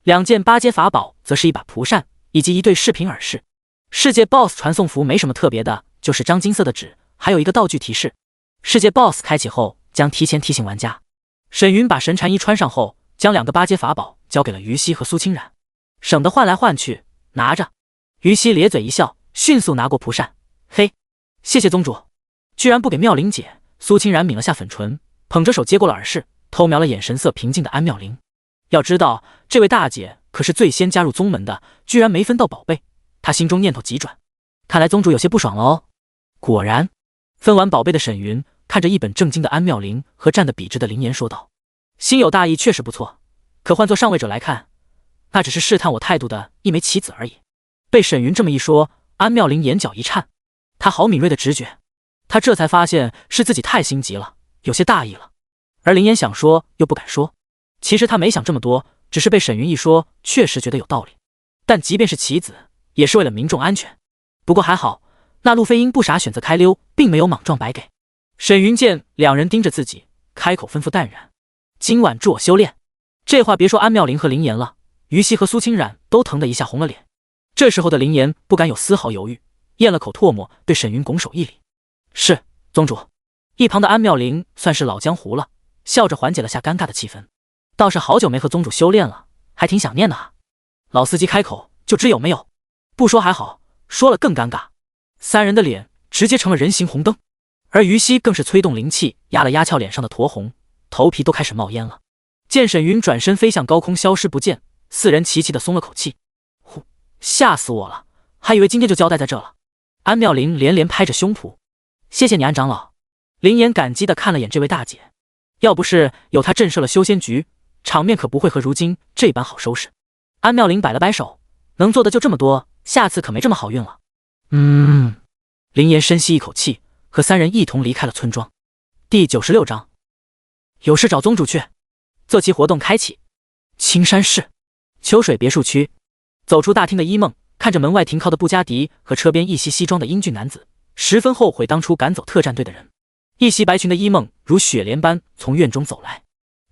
A: 2件8阶法宝则是一把蒲扇以及一对饰品耳饰。世界 BOSS 传送符没什么特别的，就是张金色的纸，还有一个道具提示。世界 BOSS 开启后将提前提醒玩家。沈云把神禅衣穿上后，将2个8阶法宝交给了于西和苏清染，省得换来换去，拿着。于西咧嘴一笑，迅速拿过蒲扇，嘿，谢谢宗主。居然不给妙龄姐。苏清染抿了下粉唇，捧着手接过了耳饰，偷瞄了眼神色平静的安妙龄。要知道，这位大姐可是最先加入宗门的，居然没分到宝贝，她心中念头急转，看来宗主有些不爽了哦。果然，分完宝贝的沈云看着一本正经的安妙龄和站得笔直的林岩说道：“心有大义确实不错，可换作上位者来看，那只是试探我态度的一枚棋子而已。”被沈云这么一说，安妙龄眼角一颤，她好敏锐的直觉，她这才发现是自己太心急了，有些大意了。而林岩想说又不敢说，其实他没想这么多，只是被沈云一说，确实觉得有道理。但即便是棋子，也是为了民众安全。不过还好，那路飞鹰不傻，选择开溜，并没有莽撞白给。沈云见两人盯着自己，开口吩咐淡然：“今晚助我修炼。”这话别说安妙龄和林岩了，于西和苏清冉都疼得一下红了脸。这时候的林岩不敢有丝毫犹豫，咽了口唾沫，对沈云拱手一礼：“是，宗主。”一旁的安妙龄算是老江湖了，笑着缓解了下尴尬的气氛：“倒是好久没和宗主修炼了，还挺想念的啊。”老司机开口就知有没有，不说还好，说了更尴尬。三人的脸直接成了人形红灯，而于西更是催动灵气压了压俏脸上的酡红，头皮都开始冒烟了。见沈云转身飞向高空消失不见，四人齐齐的松了口气。呼，吓死我了，还以为今天就交代在这了。安妙龄连连拍着胸脯：“谢谢你安长老。”林岩感激的看了眼这位大姐，要不是有她震慑了修仙局，场面可不会和如今这般好收拾。安妙龄摆了摆手，能做的就这么多，下次可没这么好运了。林岩深吸一口气，和三人一同离开了村庄。第96章，有事找宗主去。奏期活动开启。青山市秋水别墅区，走出大厅的一梦看着门外停靠的布加迪和车边一袭西装的英俊男子，十分后悔当初赶走特战队的人。一袭白裙的一梦如雪莲般从院中走来，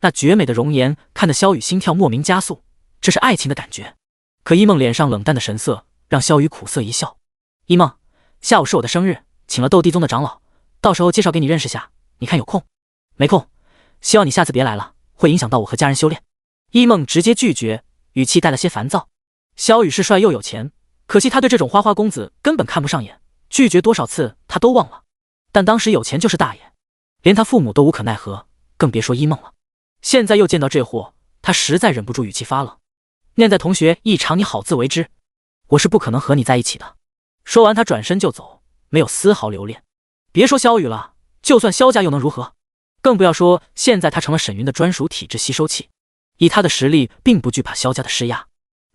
A: 那绝美的容颜看得萧雨心跳莫名加速，这是爱情的感觉。可一梦脸上冷淡的神色让萧雨苦涩一笑：“一梦，下午是我的生日，请了斗帝宗的长老，到时候介绍给你认识下，你看有空？”“没空，希望你下次别来了，会影响到我和家人修炼。”一梦直接拒绝，语气带了些烦躁。萧雨是帅又有钱，可惜他对这种花花公子根本看不上眼，拒绝多少次他都忘了。但当时有钱就是大爷，连他父母都无可奈何，更别说一梦了。现在又见到这货，他实在忍不住语气发冷：“念在同学一场，你好自为之，我是不可能和你在一起的。”说完他转身就走，没有丝毫留恋。别说萧雨了，就算萧家又能如何？更不要说现在他成了沈云的专属体质吸收器，以他的实力并不惧怕萧家的施压，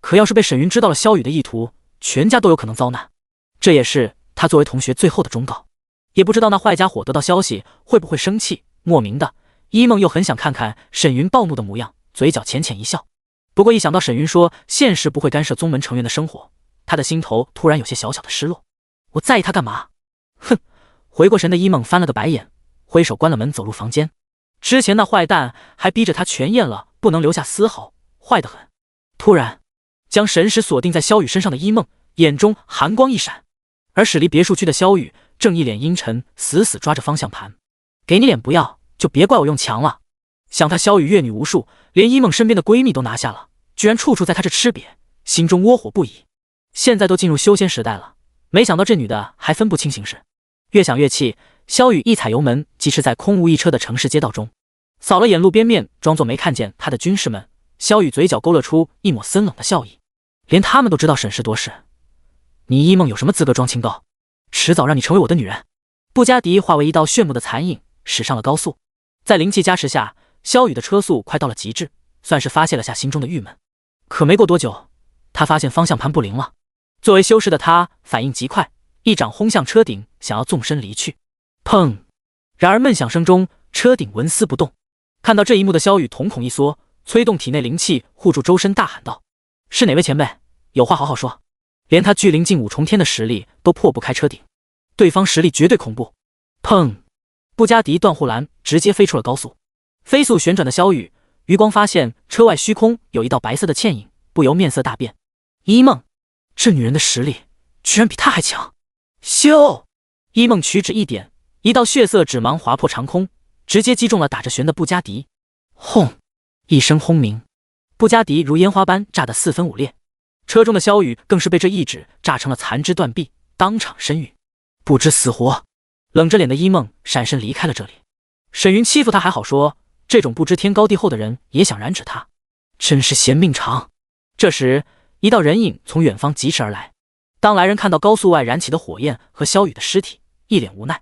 A: 可要是被沈云知道了萧雨的意图，全家都有可能遭难。这也是他作为同学最后的忠告。也不知道那坏家伙得到消息会不会生气，莫名的一梦又很想看看沈云暴怒的模样，嘴角浅浅一笑。不过一想到沈云说现实不会干涉宗门成员的生活，他的心头突然有些小小的失落。我在意他干嘛？哼！回过神的一梦翻了个白眼，挥手关了门走入房间。之前那坏蛋还逼着他全验了，不能留下丝毫，坏得很。突然将神识锁定在萧雨身上的一梦眼中寒光一闪，而驶离别墅区的萧雨正一脸阴沉，死死抓着方向盘。给你脸不要，就别怪我用强了。想他萧雨阅女无数，连一梦身边的闺蜜都拿下了，居然处处在他这吃瘪，心中窝火不已。现在都进入修仙时代了，没想到这女的还分不清形势。越想越气，萧雨一踩油门，疾驰在空无一车的城市街道中，扫了眼路边面装作没看见他的军士们，萧雨嘴角勾勒出一抹森冷的笑意。连他们都知道审时度势，你一梦有什么资格装清高？迟早让你成为我的女人。布加迪化为一道炫目的残影，驶上了高速。在灵气加持下，萧雨的车速快到了极致，算是发泄了下心中的郁闷。可没过多久，他发现方向盘不灵了。作为修士的他反应极快，一掌轰向车顶，想要纵身离去。砰！然而闷响声中，车顶纹丝不动。看到这一幕的萧雨瞳孔一缩，催动体内灵气护住周身，大喊道：“是哪位前辈？有话好好说。”连他巨灵境5重天的实力都破不开车顶，对方实力绝对恐怖。砰！布加迪断护栏直接飞出了高速。飞速旋转的萧雨余光发现车外虚空有一道白色的倩影，不由面色大变。一梦，这女人的实力居然比他还强！咻！一梦曲指一点，一道血色指芒划破长空，直接击中了打着旋的布加迪。轰！一声轰鸣，布加迪如烟花般炸得四分五裂。车中的萧雨更是被这一指炸成了残肢断臂，当场身陨，不知死活。冷着脸的一梦闪身离开了这里。沈云欺负他还好说，这种不知天高地厚的人也想染指他，真是嫌命长。这时一道人影从远方疾驰而来，当来人看到高速外燃起的火焰和萧雨的尸体，一脸无奈。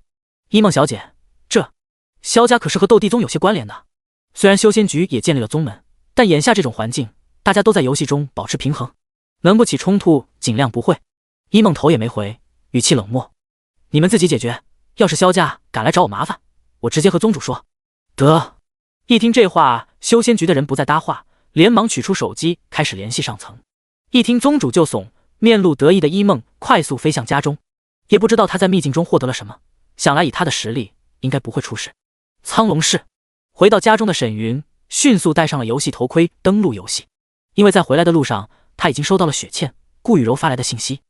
A: 一梦小姐，这萧家可是和斗帝宗有些关联的。虽然修仙局也建立了宗门，但眼下这种环境，大家都在游戏中保持平衡，能不起冲突尽量不会。一梦头也没回，语气冷漠：你们自己解决，要是萧家敢来找我麻烦，我直接和宗主说。得。一听这话，修仙局的人不再搭话，连忙取出手机开始联系上层。一听宗主就怂，面露得意的一梦快速飞向家中，也不知道他在秘境中获得了什么，想来以他的实力应该不会出事。苍龙市，回到家中的沈云迅速戴上了游戏头盔登录游戏，因为在回来的路上他已经收到了雪倩、顾雨柔发来的信息，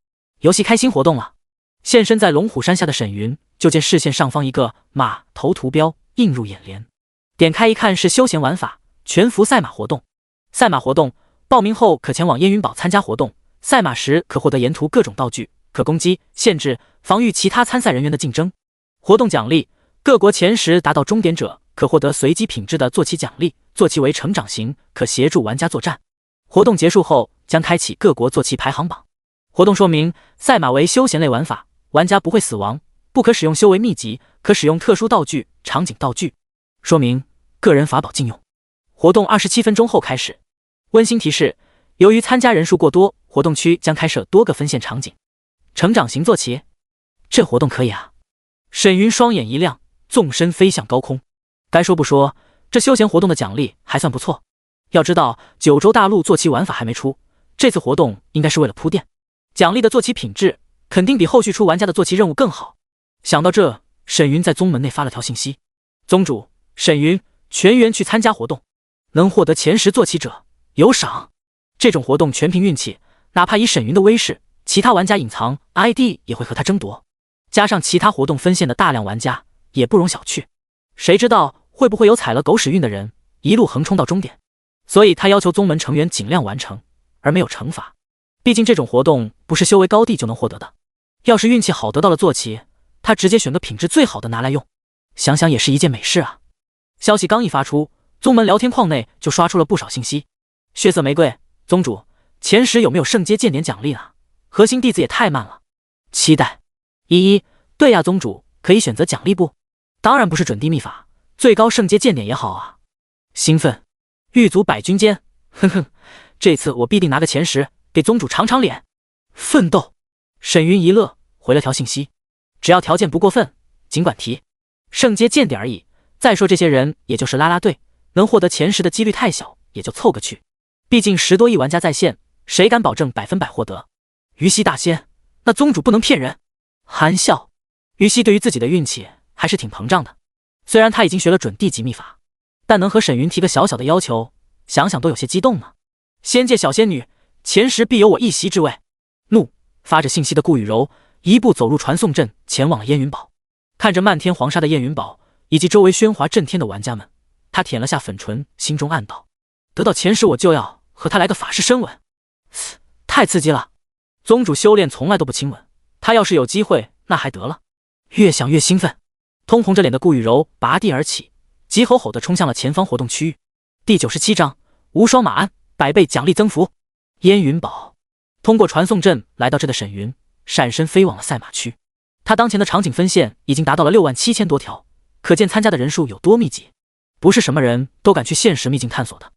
A: 游戏开新活动了。现身在龙虎山下的沈云就见视线上方一个马头图标映入眼帘，点开一看是休闲玩法全服赛马活动。赛马活动报名后可前往烟云堡参加活动，赛马时可获得沿途各种道具，可攻击、限制、防御其他参赛人员的竞争。活动奖励，各国前10达到终点者可获得随机品质的坐骑奖励，坐骑为成长型，可协助玩家作战。活动结束后将开启各国坐骑排行榜。活动说明，赛马为休闲类玩法，玩家不会死亡，不可使用修为秘籍，可使用特殊道具、场景道具。说明个人法宝禁用。活动27分钟后开始。温馨提示，由于参加人数过多，活动区将开设多个分线场景。成长型坐骑，这活动可以啊。沈云双眼一亮，纵身飞向高空。该说不说，这休闲活动的奖励还算不错。要知道九州大陆坐骑玩法还没出，这次活动应该是为了铺垫，奖励的坐骑品质肯定比后续出玩家的坐骑任务更好。想到这，沈云在宗门内发了条信息：宗主，沈云全员去参加活动，能获得前10坐骑者有赏。这种活动全凭运气，哪怕以沈云的威势，其他玩家隐藏 ID 也会和他争夺，加上其他活动分线的大量玩家，也不容小觑。谁知道会不会有踩了狗屎运的人一路横冲到终点？所以他要求宗门成员尽量完成，而没有惩罚。毕竟这种活动不是修为高地就能获得的，要是运气好得到了坐骑，他直接选个品质最好的拿来用，想想也是一件美事啊。消息刚一发出，宗门聊天框内就刷出了不少信息。血色玫瑰，宗主，前10有没有圣阶剑点奖励啊？核心弟子也太慢了，期待。对呀，宗主，可以选择奖励不？当然不是准地秘法，最高圣阶剑点也好啊。兴奋，狱卒百军间，哼哼，这次我必定拿个前10，给宗主尝尝脸。奋斗，沈云一乐，回了条信息，只要条件不过分，尽管提。圣阶剑点而已，再说这些人也就是啦啦队，能获得前10的几率太小，也就凑个去。毕竟10多亿玩家在线，谁敢保证100%获得？于西大仙，那宗主不能骗人。含笑，于西对于自己的运气还是挺膨胀的。虽然他已经学了准地级秘法，但能和沈云提个小小的要求，想想都有些激动呢。仙界小仙女，前10必有我一席之位。怒，发着信息的顾雨柔一步走入传送阵，前往了烟云堡。看着漫天黄沙的烟云堡以及周围喧哗震天的玩家们，他舔了下粉唇，心中暗道：得到前10我就要和他来个法式深吻。太刺激了，宗主修炼从来都不亲吻，他要是有机会那还得了。越想越兴奋，通红着脸的顾雨柔拔地而起，急吼吼地冲向了前方活动区域。第97章无双马鞍100倍奖励增幅。烟云堡，通过传送阵来到这的沈云闪身飞往了赛马区。他当前的场景分线已经达到了67000多条，可见参加的人数有多密集，不是什么人都敢去现实秘境探索的。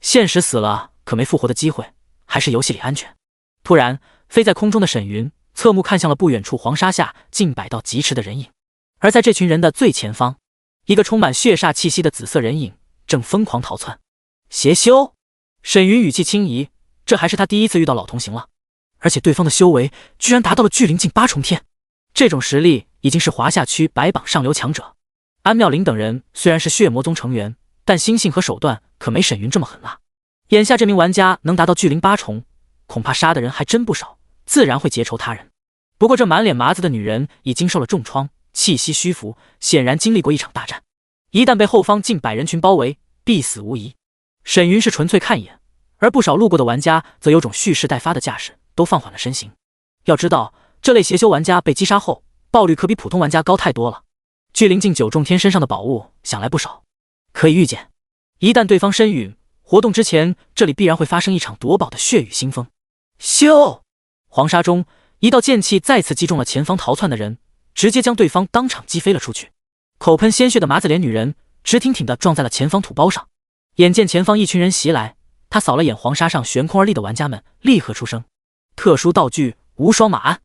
A: 现实死了可没复活的机会，还是游戏里安全。突然，飞在空中的沈云侧目看向了不远处黄沙下近100道疾驰的人影，而在这群人的最前方，一个充满血煞气息的紫色人影正疯狂逃窜。邪修，沈云语气轻移，这还是他第一次遇到老同行了，而且对方的修为居然达到了巨灵境8重天，这种实力已经是华夏区白榜上流强者。安妙龄等人虽然是血魔宗成员，但心性和手段可没沈云这么狠辣。眼下这名玩家能达到巨灵8重，恐怕杀的人还真不少，自然会结仇他人。不过这满脸麻子的女人已经受了重创，气息虚浮，显然经历过一场大战，一旦被后方近100人群包围，必死无疑。沈云是纯粹看一眼，而不少路过的玩家则有种蓄势待发的架势，都放缓了身形。要知道，这类邪修玩家被击杀后，爆率可比普通玩家高太多了。巨灵境9重天身上的宝物想来不少，可以预见，一旦对方身陨，活动之前这里必然会发生一场夺宝的血雨腥风。咻！黄沙中，一道剑气再次击中了前方逃窜的人，直接将对方当场击飞了出去。口喷鲜血的麻子脸女人直挺挺地撞在了前方土包上。眼见前方一群人袭来，他扫了眼黄沙上悬空而立的玩家们，厉喝出声：特殊道具无双马鞍，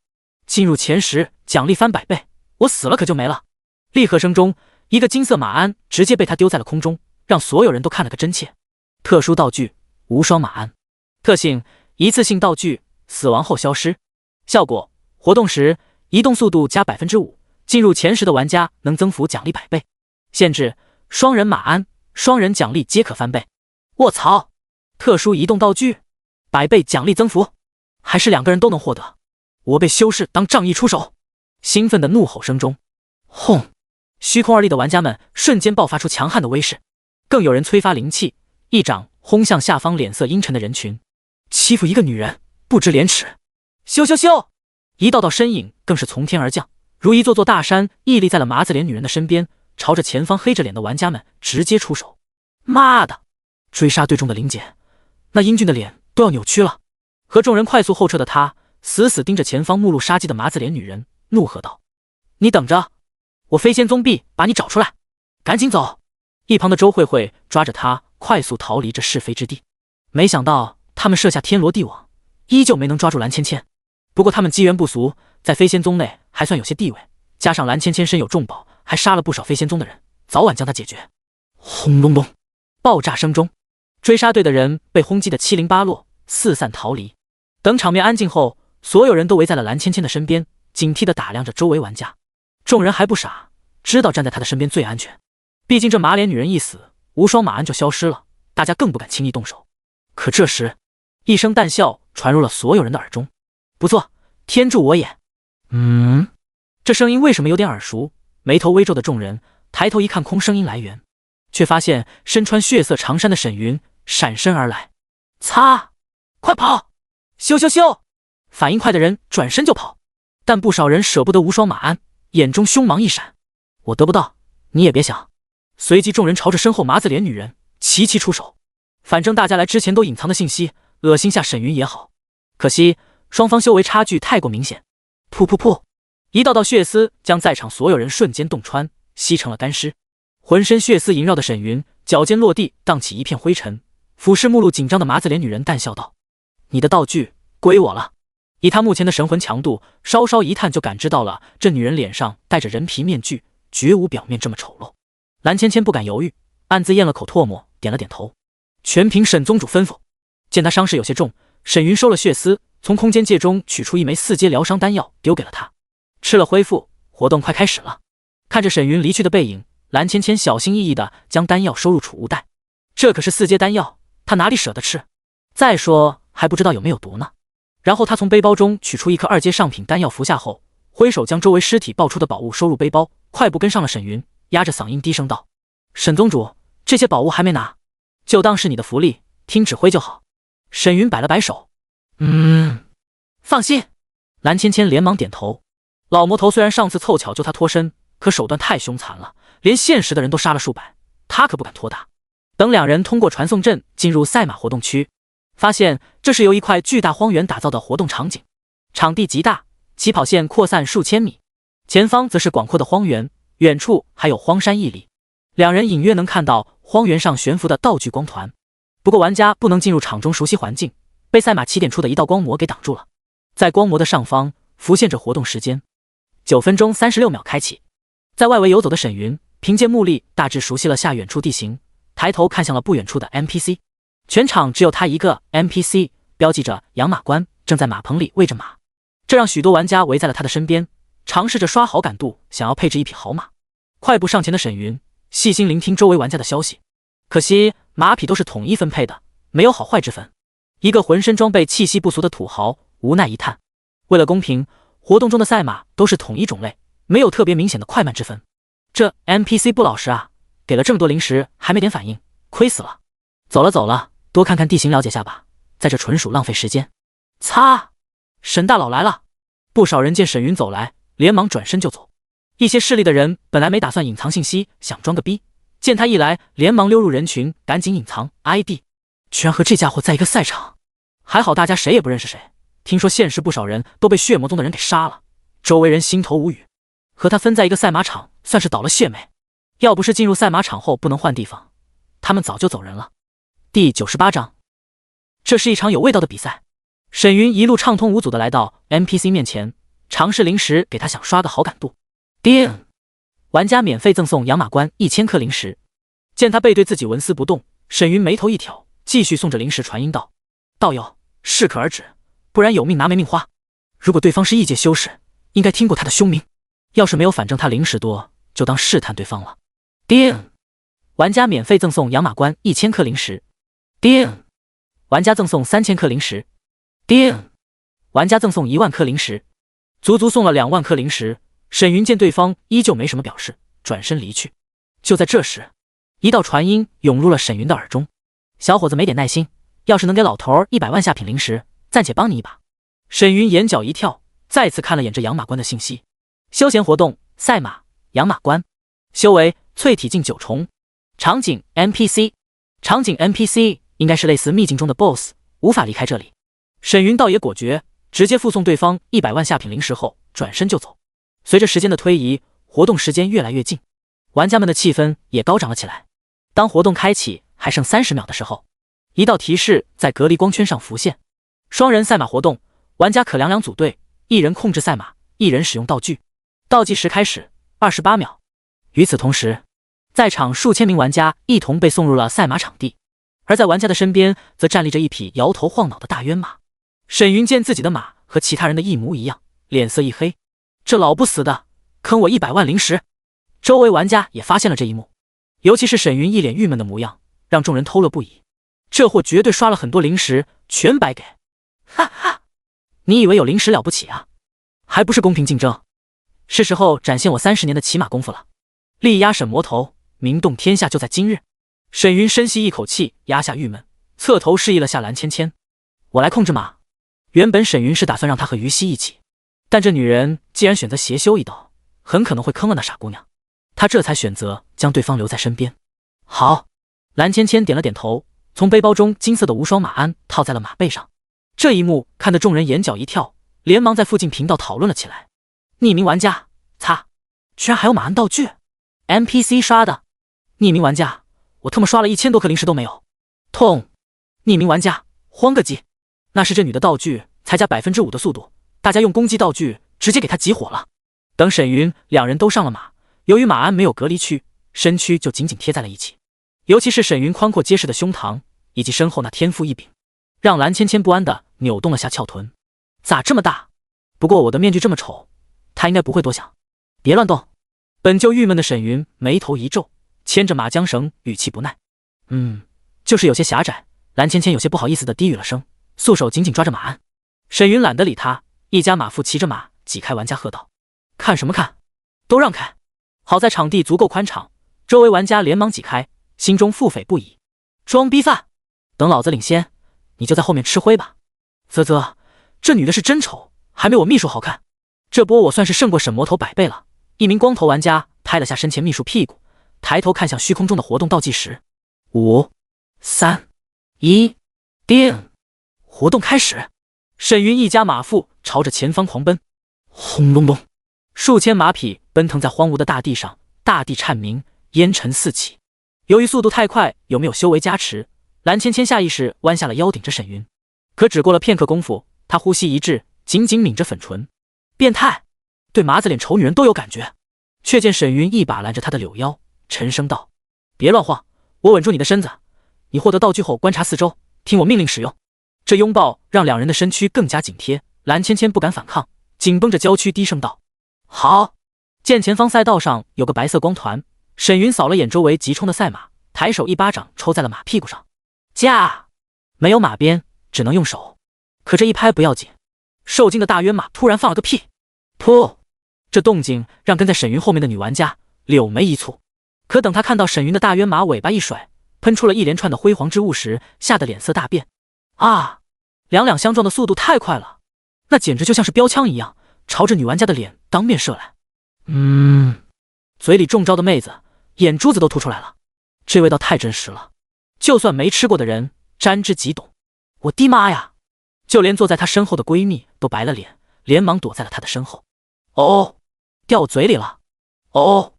A: 进入前10奖励翻100倍，我死了可就没了。厉喝声中，一个金色马鞍直接被他丢在了空中，让所有人都看了个真切。特殊道具无双马鞍，特性一次性道具，死亡后消失。效果活动时移动速度加 5%， 进入前10的玩家能增幅奖励100倍。限制双人马鞍，双人奖励皆可翻倍。卧槽，特殊移动道具100倍奖励增幅，还是2个人都能获得。我被修士当仗义出手。兴奋的怒吼声中，轰！虚空而立的玩家们瞬间爆发出强悍的威势，更有人催发灵气，一掌轰向下方脸色阴沉的人群。欺负一个女人，不知廉耻！咻咻咻！一道道身影更是从天而降，如一座座大山，屹立在了麻子脸女人的身边，朝着前方黑着脸的玩家们直接出手。妈的！追杀队中的林姐，那英俊的脸都要扭曲了。和众人快速后撤的他，死死盯着前方目露杀机的麻子脸女人，怒喝道：你等着，我飞仙宗必把你找出来，赶紧走！一旁的周慧慧抓着他快速逃离这是非之地。没想到他们设下天罗地网，依旧没能抓住蓝芊芊。不过他们机缘不俗，在飞仙宗内还算有些地位，加上蓝芊芊身有重宝，还杀了不少飞仙宗的人，早晚将他解决。轰隆隆，爆炸声中，追杀队的人被轰击得七零八落，四散逃离。等场面安静后，所有人都围在了蓝芊芊的身边，警惕地打量着周围玩家。众人还不傻，知道站在他的身边最安全。毕竟这马脸女人一死，无双马鞍就消失了，大家更不敢轻易动手。可这时，一声淡笑传入了所有人的耳中。不错，天助我也。这声音为什么有点耳熟？眉头微皱的众人抬头一看空声音来源，却发现身穿血色长衫的沈云闪身而来。擦！快跑！咻咻咻！反应快的人转身就跑，但不少人舍不得无双马鞍，眼中凶芒一闪。我得不到，你也别想。随即众人朝着身后麻子脸女人齐齐出手。反正大家来之前都隐藏的信息，恶心下沈云也好。可惜双方修为差距太过明显。噗噗噗！一道道血丝将在场所有人瞬间洞穿，吸成了干尸。浑身血丝萦绕的沈云脚尖落地，荡起一片灰尘。俯视目露紧张的麻子脸女人淡笑道：你的道具归我了。以他目前的神魂强度，稍稍一探就感知到了这女人脸上戴着人皮面具，绝无表面这么丑陋。蓝芊芊不敢犹豫，暗自咽了口唾沫，点了点头。全凭沈宗主吩咐。见他伤势有些重，沈云收了血丝，从空间界中取出一枚4阶疗伤丹药，丢给了他。吃了恢复，活动快开始了。看着沈云离去的背影，蓝芊芊小心翼翼地将丹药收入储物袋。这可是4阶丹药，他哪里舍得吃？再说还不知道有没有毒呢。然后他从背包中取出一颗2阶上品丹药，服下后，挥手将周围尸体爆出的宝物收入背包，快步跟上了沈云，压着嗓音低声道：沈宗主，这些宝物还没拿，就当是你的福利，听指挥就好。沈云摆了摆手，放心。蓝芊芊连忙点头。老魔头虽然上次凑巧救他脱身，可手段太凶残了，连现实的人都杀了数百，他可不敢托大。等两人通过传送阵进入赛马活动区，发现这是由一块巨大荒原打造的活动场景，场地极大，起跑线扩散数千米，前方则是广阔的荒原，远处还有荒山屹立。两人隐约能看到荒原上悬浮的道具光团，不过玩家不能进入场中熟悉环境，被赛马起点处的一道光膜给挡住了。在光膜的上方浮现着活动时间，9分钟36秒开启。在外围游走的沈云凭借目力大致熟悉了下远处地形，抬头看向了不远处的 NPC。 全场只有他一个 NPC， 标记着养马官，正在马棚里喂着马，这让许多玩家围在了他的身边，尝试着刷好感度，想要配置一匹好马。快步上前的沈云细心聆听周围玩家的消息，可惜马匹都是统一分配的，没有好坏之分。一个浑身装备气息不俗的土豪无奈一叹，为了公平，活动中的赛马都是统一种类，没有特别明显的快慢之分。这 NPC 不老实啊，给了这么多零食还没点反应，亏死了。走了走了，多看看地形了解下吧，在这纯属浪费时间。擦！沈大佬来了！不少人见沈云走来，连忙转身就走。一些势利的人本来没打算隐藏信息，想装个逼，见他一来，连忙溜入人群，赶紧隐藏 ID。居然和这家伙在一个赛场，还好大家谁也不认识谁。听说现实不少人都被血魔宗的人给杀了，周围人心头无语。和他分在一个赛马场，算是倒了血霉。要不是进入赛马场后不能换地方，他们早就走人了。第98章，这是一场有味道的比赛。沈云一路畅通无阻的来到 NPC 面前，尝试零食给他想刷个好感度。叮，玩家免费赠送养马关1000颗零食。见他背对自己纹丝不动，沈云眉头一挑，继续送着零食传音道：道友，适可而止，不然有命拿没命花。如果对方是异界修士，应该听过他的凶名，要是没有，反正他零食多，就当试探对方了。叮，玩家免费赠送养马关1000颗零食。叮，玩家赠送3000颗零食。叮，玩家赠送1万颗零食。足足送了2万颗零食。沈云见对方依旧没什么表示，转身离去。就在这时，一道传音涌入了沈云的耳中：小伙子没点耐心，要是能给老头100万下品零食，暂且帮你一把。沈云眼角一跳，再次看了眼这养马关的信息：休闲活动赛马养马关，修为淬体境9重，场景 NPC。 场景 NPC 应该是类似秘境中的 BOSS， 无法离开这里。沈云倒也果决，直接附送对方100万下品零食后转身就走。随着时间的推移，活动时间越来越近，玩家们的气氛也高涨了起来。当活动开启还剩30秒的时候，一道提示在隔离光圈上浮现：双人赛马活动，玩家可两组队，一人控制赛马，一人使用道具。倒计时开始，28秒。与此同时，在场数千名玩家一同被送入了赛马场地，而在玩家的身边则站立着一匹摇头晃脑的大渊马。沈云见自己的马和其他人的一模一样，脸色一黑，这老不死的坑我100万零食。周围玩家也发现了这一幕，尤其是沈云一脸郁闷的模样，让众人偷乐不已。这货绝对刷了很多零食，全白给。哈哈，你以为有零食了不起啊？还不是公平竞争。是时候展现我30年的骑马功夫了。力压沈魔头，名动天下就在今日。沈云深吸一口气，压下郁闷，侧头示意了下蓝芊芊：我来控制马。原本沈云是打算让她和于西一起，但这女人既然选择邪修一道，很可能会坑了那傻姑娘，他这才选择将对方留在身边。好，蓝芊芊点了点头，从背包中金色的无双马鞍套在了马背上。这一幕看得众人眼角一跳，连忙在附近频道讨论了起来。匿名玩家，擦，居然还有马鞍道具 ，NPC 刷的。匿名玩家，我他妈刷了1000多颗零食都没有。痛！匿名玩家，慌个鸡！那是这女的道具才加5%的速度，大家用攻击道具直接给她集火了。等沈云两人都上了马，由于马鞍没有隔离区，身躯就紧紧贴在了一起。尤其是沈云宽阔结实的胸膛以及身后那天赋异禀，让蓝芊芊不安地扭动了下翘臀。咋这么大？不过我的面具这么丑，她应该不会多想。别乱动！本就郁闷的沈云眉头一皱，牵着马缰绳，语气不耐：就是有些狭窄。蓝芊芊有些不好意思地低语了声，素手紧紧抓着马鞍。沈云懒得理他，一家马夫骑着马挤开玩家，喝道：看什么看，都让开！好在场地足够宽敞，周围玩家连忙挤开，心中腹诽不已。装逼犯，等老子领先，你就在后面吃灰吧。啧啧，这女的是真丑，还没我秘书好看。这波我算是胜过沈魔头100倍了。一名光头玩家拍了下身前秘书屁股，抬头看向虚空中的活动倒计时：5、3、1，叮！活动开始。沈云一家马夫朝着前方狂奔，轰隆隆，数千马匹奔腾在荒芜的大地上，大地颤鸣，烟尘四起。由于速度太快，有没有修为加持，蓝芊芊下意识弯下了腰顶着沈云。可只过了片刻功夫，她呼吸一滞，紧紧抿着粉唇。变态，对麻子脸丑女人都有感觉。却见沈云一把拦着她的柳腰，沉声道：别乱晃，我稳住你的身子。你获得道具后观察四周，听我命令使用。这拥抱让两人的身躯更加紧贴，蓝芊芊不敢反抗，紧绷着娇躯低声道：好。见前方赛道上有个白色光团，沈云扫了眼周围急冲的赛马，抬手一巴掌抽在了马屁股上。驾！没有马鞭，只能用手。可这一拍不要紧，受惊的大渊马突然放了个屁。噗！这动静让跟在沈云后面的女玩家柳眉一蹙，可等她看到沈云的大渊马尾巴一甩，喷出了一连串的辉煌之物时，吓得脸色大变。啊！两两相撞的速度太快了，那简直就像是标枪一样，朝着女玩家的脸当面射来。嘴里中招的妹子眼珠子都凸出来了，这味道太真实了，就算没吃过的人沾之即懂。我的妈呀！就连坐在她身后的闺蜜都白了脸，连忙躲在了她的身后。哦，掉我嘴里了。哦，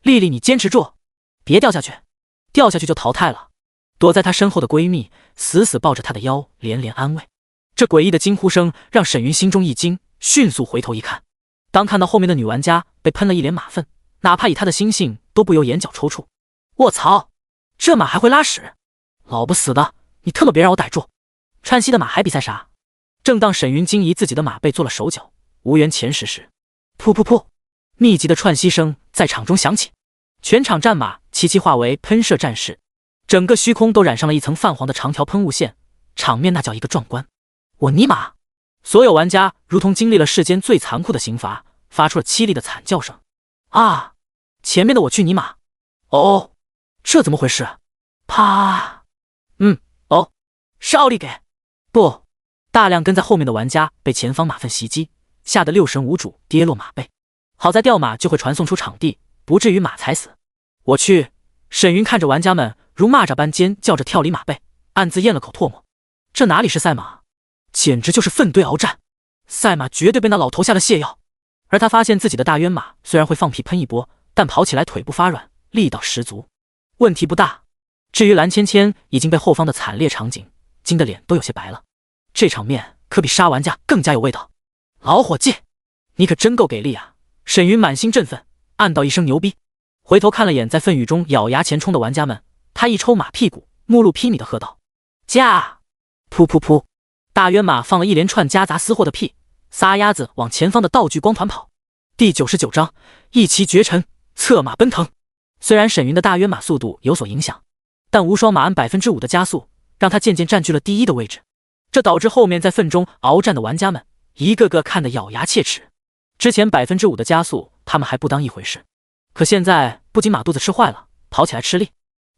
A: 丽丽你坚持住，别掉下去，掉下去就淘汰了。躲在她身后的闺蜜死死抱着她的腰，连连安慰。这诡异的惊呼声让沈云心中一惊，迅速回头一看，当看到后面的女玩家被喷了一脸马粪，哪怕以她的心性都不由眼角抽搐。卧槽，这马还会拉屎！老不死的，你特么别让我逮住！川西的马还比赛啥？正当沈云惊疑自己的马被做了手脚，无缘前时时，噗噗噗，密集的串息声在场中响起，全场战马齐齐化为喷射战士，整个虚空都染上了一层泛黄的长条喷雾线，场面那叫一个壮观。我尼玛！所有玩家如同经历了世间最残酷的刑罚，发出了凄厉的惨叫声。啊！前面的我去尼玛！哦，这怎么回事？啪！哦，是奥利给！不，大量跟在后面的玩家被前方马粪袭击，吓得六神无主，跌落马背。好在掉马就会传送出场地，不至于马踩死。我去！沈云看着玩家们如蚂蚱般尖叫着跳离马背，暗自咽了口唾沫。这哪里是赛马，简直就是粪堆鏖战！赛马绝对被那老头下了泻药。而他发现自己的大渊马虽然会放屁喷一波，但跑起来腿不发软，力道十足，问题不大。至于蓝芊芊已经被后方的惨烈场景惊得脸都有些白了，这场面可比杀玩家更加有味道。老伙计，你可真够给力啊！沈云满心振奋，暗道一声牛逼，回头看了眼在粪雨中咬牙前冲的玩家们，他一抽马屁股，目露睥睨地喝道：驾！噗噗噗，大渊马放了一连串夹杂私货的屁，撒丫子往前方的道具光团跑。第99章一骑绝尘，策马奔腾。虽然沈云的大渊马速度有所影响，但无双马鞍 5% 的加速让他渐渐占据了第一的位置，这导致后面在粪中鏖战的玩家们一个个看得咬牙切齿。之前 5% 的加速他们还不当一回事，可现在不仅马肚子吃坏了，跑起来吃力，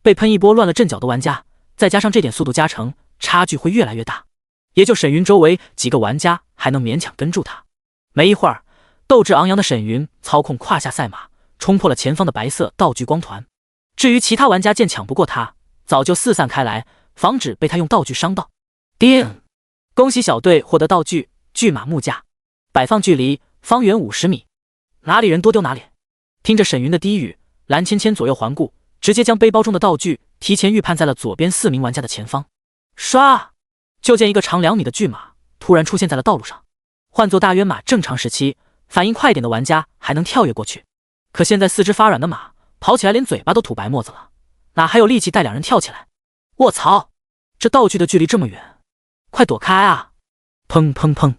A: 被喷一波乱了阵脚的玩家，再加上这点速度加成，差距会越来越大。也就沈云周围几个玩家还能勉强跟住他。没一会儿，斗志昂扬的沈云操控胯下赛马冲破了前方的白色道具光团，至于其他玩家见抢不过他，早就四散开来，防止被他用道具伤到。叮！恭喜小队获得道具巨马木架，摆放距离方圆50米，哪里人多丢哪里。听着沈云的低语，蓝芊芊左右环顾，直接将背包中的道具提前预判在了左边4名玩家的前方。唰！就见一个长2米的巨马突然出现在了道路上，换作大渊马正常时期，反应快点的玩家还能跳跃过去，可现在四肢发软的马跑起来连嘴巴都吐白沫子了，哪还有力气带2人跳起来？卧槽，这道具的距离这么远，快躲开啊！砰砰砰，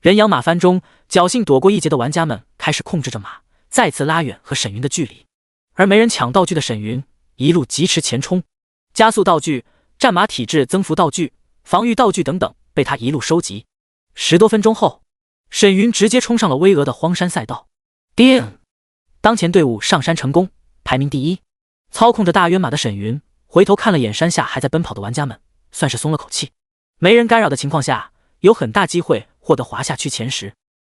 A: 人仰马翻中，侥幸躲过一劫的玩家们开始控制着马，再次拉远和沈云的距离。而没人抢道具的沈云一路疾驰前冲，加速道具、战马体质增幅道具、防御道具等等被他一路收集。10多分钟后，沈云直接冲上了巍峨的荒山赛道。叮！当前队伍上山成功，排名第1。操控着大渊马的沈云回头看了眼山下还在奔跑的玩家们，算是松了口气。没人干扰的情况下，有很大机会获得华夏区前10。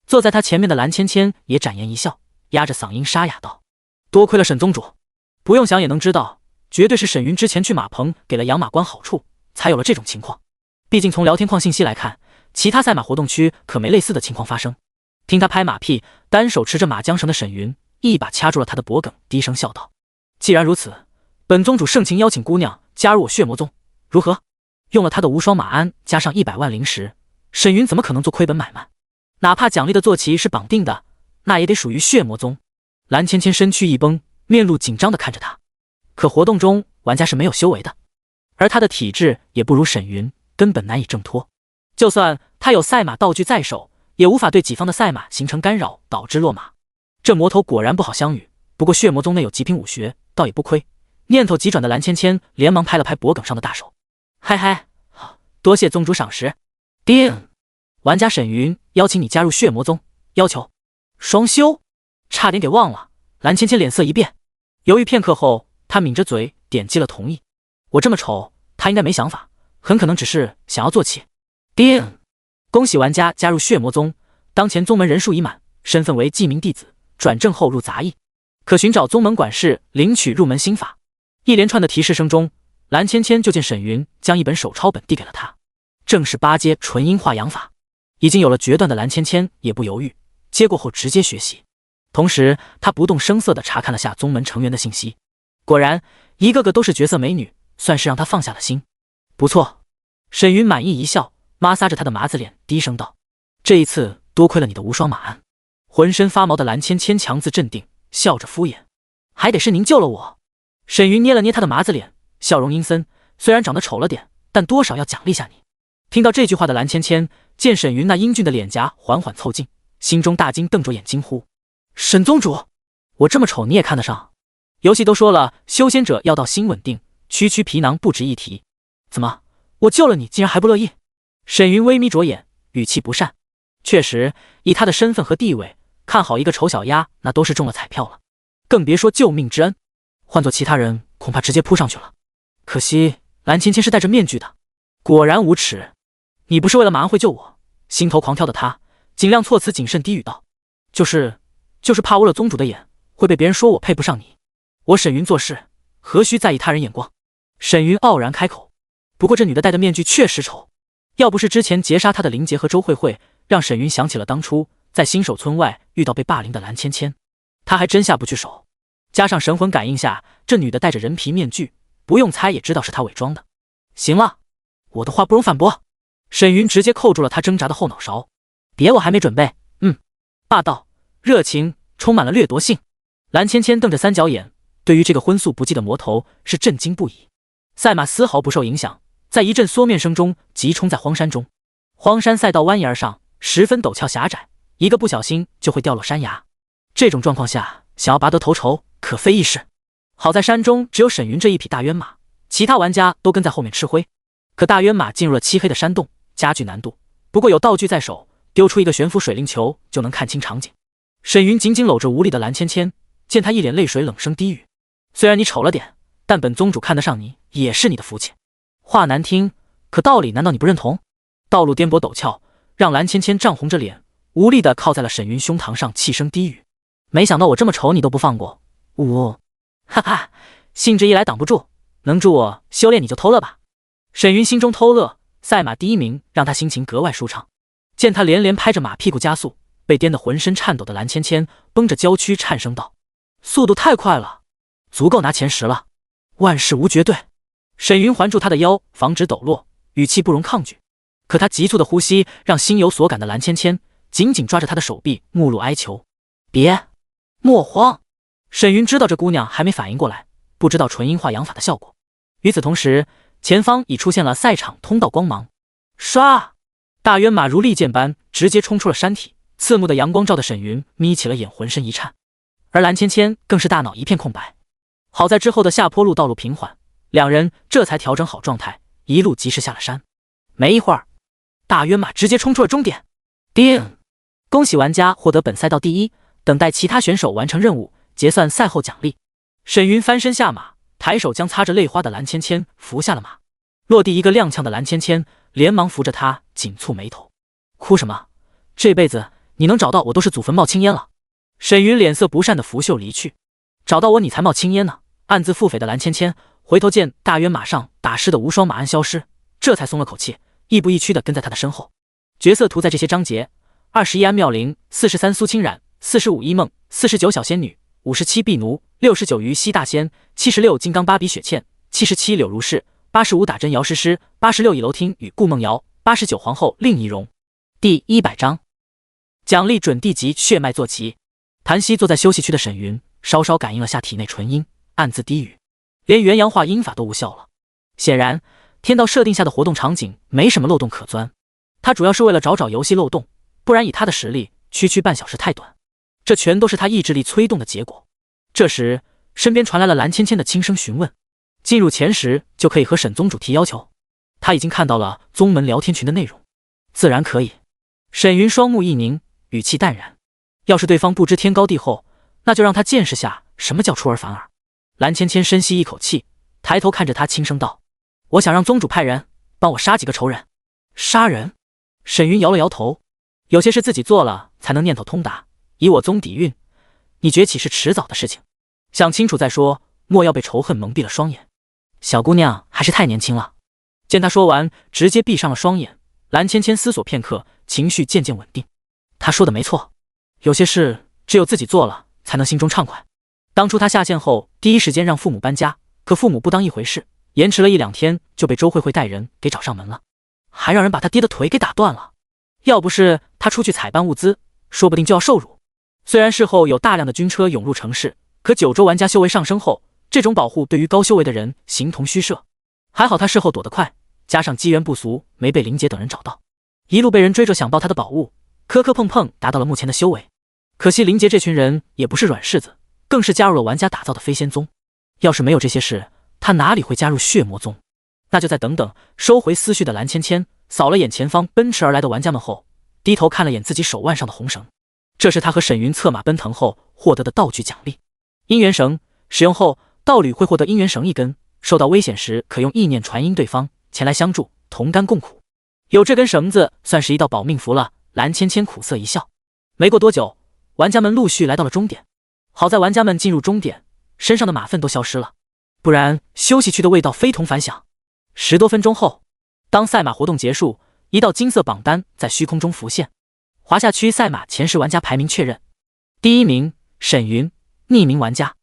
A: 坐在他前面的蓝芊芊也展颜一笑，压着嗓音沙哑道：多亏了沈宗主，不用想也能知道，绝对是沈云之前去马棚给了养马官好处，才有了这种情况。毕竟从聊天框信息来看，其他赛马活动区可没类似的情况发生。听他拍马屁，单手持着马缰绳的沈云一把掐住了他的脖颈，低声笑道：既然如此，本宗主盛情邀请姑娘加入我血魔宗，如何？用了他的无双马鞍加上100万灵石，沈云怎么可能做亏本买卖？哪怕奖励的坐骑是绑定的，那也得属于血魔宗。蓝芊芊身躯一绷，面露紧张地看着他。可活动中玩家是没有修为的，而他的体质也不如沈云，根本难以挣脱。就算他有赛马道具在手，也无法对己方的赛马形成干扰，导致落马。这魔头果然不好相遇，不过血魔宗内有极品武学，倒也不亏。念头急转的蓝芊芊连忙拍了拍脖颈上的大手：嗨嗨，多谢宗主赏识。叮！玩家沈云邀请你加入血魔宗，要求双修，差点给忘了。蓝芊芊脸色一变，犹豫片刻后，她抿着嘴点击了同意。我这么丑，他应该没想法，很可能只是想要坐骑。叮！恭喜玩家加入血魔宗，当前宗门人数已满，身份为记名弟子，转正后入杂役，可寻找宗门管事领取入门心法。一连串的提示声中，蓝芊芊就见沈云将一本手抄本递给了他，正是8阶纯阴化阳法。已经有了决断的蓝芊芊也不犹豫，接过后直接学习。同时他不动声色地查看了下宗门成员的信息，果然一个个都是绝色美女，算是让他放下了心。不错，沈云满意一笑，抹撒着他的麻子脸，低声道：“这一次多亏了你的无双马鞍。”浑身发毛的蓝芊芊强自镇定，笑着敷衍：“还得是您救了我。”沈云捏了捏他的麻子脸，笑容阴森：“虽然长得丑了点，但多少要奖励下你。”听到这句话的蓝芊芊见沈云那英俊的脸颊缓缓凑近，心中大惊，瞪着眼惊呼：“沈宗主，我这么丑你也看得上？游戏都说了，修仙者要到心稳定，区区皮囊不值一提。怎么，我救了你，竟然还不乐意？”沈云微眯着眼，语气不善。确实，以他的身份和地位，看好一个丑小鸭，那都是中了彩票了，更别说救命之恩。换做其他人，恐怕直接扑上去了。可惜蓝芊芊是戴着面具的，果然无耻。你不是为了马鞍会救我？心头狂跳的他，尽量措辞谨慎，低语道：“就是怕污了宗主的眼，会被别人说我配不上你。我沈云做事，何须在意他人眼光？”沈云傲然开口：“不过这女的戴的面具确实丑，要不是之前劫杀她的林杰和周慧慧，让沈云想起了当初在新手村外遇到被霸凌的蓝芊芊，他还真下不去手。加上神魂感应下，这女的戴着人皮面具，不用猜也知道是她伪装的。行了，我的话不容反驳。”沈云直接扣住了他挣扎的后脑勺：“别，我还没准备。”霸道、热情，充满了掠夺性。蓝芊芊瞪着三角眼，对于这个荤素不忌的魔头是震惊不已。赛马丝毫不受影响，在一阵缩面声中急冲在荒山中。荒山赛道蜿蜒而上，十分陡峭狭窄，一个不小心就会掉落山崖。这种状况下，想要拔得头筹可非易事。好在山中只有沈云这一匹大渊马，其他玩家都跟在后面吃灰。可大渊马进入了漆黑的山洞，加剧难度。不过有道具在手，丢出一个悬浮水灵球就能看清场景。沈云紧紧搂着无力的蓝芊芊，见他一脸泪水，冷声低语：“虽然你丑了点，但本宗主看得上你也是你的福气。话难听，可道理难道你不认同？”道路颠簸陡峭，让蓝芊芊涨红着脸，无力地靠在了沈云胸膛上，气声低语：“没想到我这么丑你都不放过。哈哈，兴致一来挡不住，能助我修炼你就偷乐吧。”沈云心中偷乐，赛马第一名让他心情格外舒畅。见他连连拍着马屁股加速，被颠得浑身颤抖的蓝芊芊绷着娇躯颤声道：“速度太快了，足够拿前10了。万事无绝对。”沈云环住他的腰，防止抖落，语气不容抗拒。可他急促的呼吸让心有所感的蓝芊芊紧紧抓着他的手臂，目露哀求：“别，莫慌。”沈云知道这姑娘还没反应过来，不知道纯阴化阳法的效果。与此同时，前方已出现了赛场通道光芒，唰！大渊马如利箭般直接冲出了山体，刺目的阳光照的沈云眯起了眼，浑身一颤，而蓝芊芊更是大脑一片空白。好在之后的下坡路道路平缓，两人这才调整好状态，一路疾驰下了山。没一会儿，大渊马直接冲出了终点。叮！恭喜玩家获得本赛道第一，等待其他选手完成任务，结算赛后奖励。沈云翻身下马，抬手将擦着泪花的蓝芊芊扶下了马。落地一个踉跄的蓝芊芊连忙扶着他，紧蹙眉头：“哭什么？这辈子你能找到我都是祖坟冒青烟了。”沈云脸色不善的拂袖离去：“找到我你才冒青烟呢。”暗自腹诽的蓝芊芊回头见大渊马上打湿的无双马鞍消失，这才松了口气，亦步亦趋的跟在他的身后。角色图在这些章节：21安妙龄，43苏清染，45一梦，49小仙女，57婢奴，69鱼西大仙，76金刚芭比雪倩，77柳如是，85打针姚诗诗，86倚楼听与顾梦瑶，89皇后令仪容。第100章，奖励准地级血脉坐骑。檀溪坐在休息区的沈云稍稍感应了下体内纯阴，暗自低语，连元阳化阴法都无效了。显然天道设定下的活动场景没什么漏洞可钻，他主要是为了找游戏漏洞，不然以他的实力，区半小时太短。这全都是他意志力催动的结果。这时身边传来了蓝芊芊的轻声询问：“进入前10就可以和沈宗主提要求？”他已经看到了宗门聊天群的内容，自然可以。沈云双目一凝，语气淡然：“要是对方不知天高地厚，那就让他见识下什么叫出尔反尔。”蓝芊芊深吸一口气，抬头看着他轻声道：“我想让宗主派人帮我杀几个仇人。”杀人？沈云摇了摇头：“有些事自己做了才能念头通达，以我宗底蕴，你崛起是迟早的事情，想清楚再说，莫要被仇恨蒙蔽了双眼。小姑娘还是太年轻了。”见他说完，直接闭上了双眼。蓝芊芊思索片刻，情绪渐渐稳定。他说的没错，有些事只有自己做了才能心中畅快。当初他下线后，第一时间让父母搬家，可父母不当一回事，延迟了1-2天就被周慧慧带人给找上门了，还让人把他爹的腿给打断了。要不是他出去采办物资，说不定就要受辱。虽然事后有大量的军车涌入城市，可九州玩家修为上升后，这种保护对于高修为的人形同虚设。还好他事后躲得快，加上机缘不俗，没被林杰等人找到，一路被人追着想盗他的宝物，磕磕碰碰达到了目前的修为。可惜林杰这群人也不是软柿子，更是加入了玩家打造的飞仙宗。要是没有这些事，他哪里会加入血魔宗？那就再等等。收回思绪的蓝芊芊扫了眼前方奔驰而来的玩家们后，低头看了眼自己手腕上的红绳，这是他和沈云策马奔腾后获得的道具奖励。姻缘绳使用后，道侣会获得姻缘绳1根，受到危险时可用意念传音对方前来相助，同甘共苦。有这根绳子算是一道保命符了。蓝芊芊苦涩一笑。没过多久，玩家们陆续来到了终点。好在玩家们进入终点，身上的马粪都消失了，不然休息区的味道非同凡响。10多分钟后，当赛马活动结束，一道金色榜单在虚空中浮现。华夏区赛马前10玩家排名确认：第1名沈云，匿名玩家；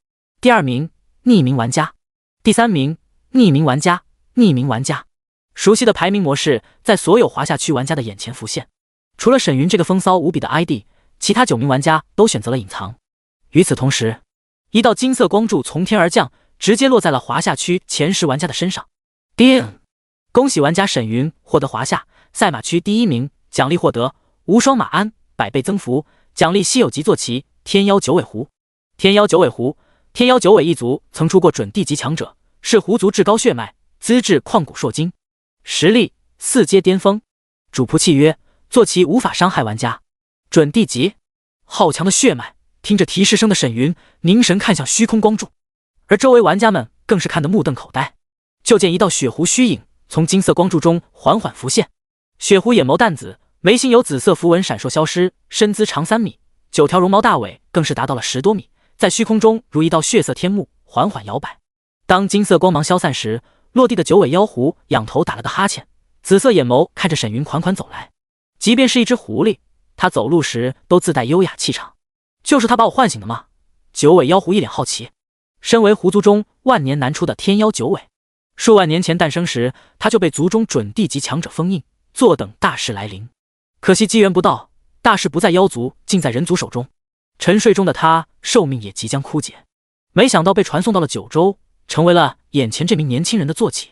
A: 第2名匿名玩家；第3名匿名玩家。匿名玩家，熟悉的排名模式在所有华夏区玩家的眼前浮现。除了沈云这个风骚无比的 ID， 其他9名玩家都选择了隐藏。与此同时，一道金色光柱从天而降，直接落在了华夏区前10玩家的身上。叮！恭喜玩家沈云获得华夏赛马区第1名，奖励获得无双马鞍100倍增幅，奖励稀有级坐骑天妖九尾狐。天妖九尾狐，天妖九尾一族曾出过准地级强者，是狐族至高血脉，资质旷古烁今，实力4阶巅峰。主仆契约，坐骑无法伤害玩家。准地级，好强的血脉。听着提示声的沈云凝神看向虚空光柱，而周围玩家们更是看得目瞪口呆。就见一道血狐虚影从金色光柱中缓缓浮现，血狐眼眸淡紫，眉心有紫色符文闪烁消失，身姿长3米，9条绒毛大尾更是达到了10多米，在虚空中如一道血色天幕缓缓摇摆。当金色光芒消散时，落地的9尾妖狐仰头打了个哈欠，紫色眼眸看着沈云款款走来。即便是一只狐狸，他走路时都自带优雅气场。就是他把我唤醒的吗？9尾妖狐一脸好奇。身为狐族中万年难出的天妖9尾，数万年前诞生时，他就被族中准地级强者封印，坐等大事来临。可惜机缘不到，大事不在妖族，竟在人族手中。沉睡中的他，寿命也即将枯竭。没想到被传送到了九州，成为了眼前这名年轻人的坐骑。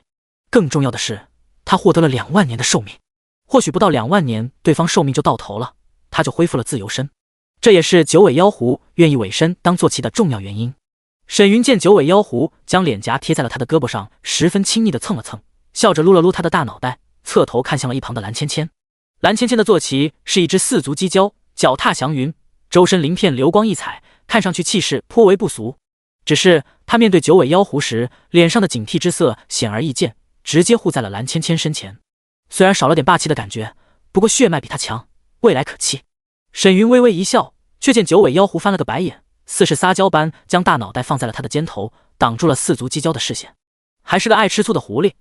A: 更重要的是，他获得了2万年的寿命。或许不到2万年，对方寿命就到头了，他就恢复了自由身。这也是9尾妖狐愿意委身当坐骑的重要原因。沈云见9尾妖狐将脸颊贴在了他的胳膊上，十分亲昵地蹭了蹭，笑着撸了撸他的大脑袋，侧头看向了一旁的蓝芊芊。蓝芊芊的坐骑是一只4足鸡蛟，脚踏祥云，周身鳞片流光溢彩，看上去气势颇为不俗。只是他面对9尾妖狐时，脸上的警惕之色显而易见，直接护在了蓝芊芊身前。虽然少了点霸气的感觉，不过血脉比他强，未来可期。沈云微微一笑，却见9尾妖狐翻了个白眼，似是撒娇般将大脑袋放在了他的肩头，挡住了4足鸡蛟的视线。还是个爱吃醋的狐狸。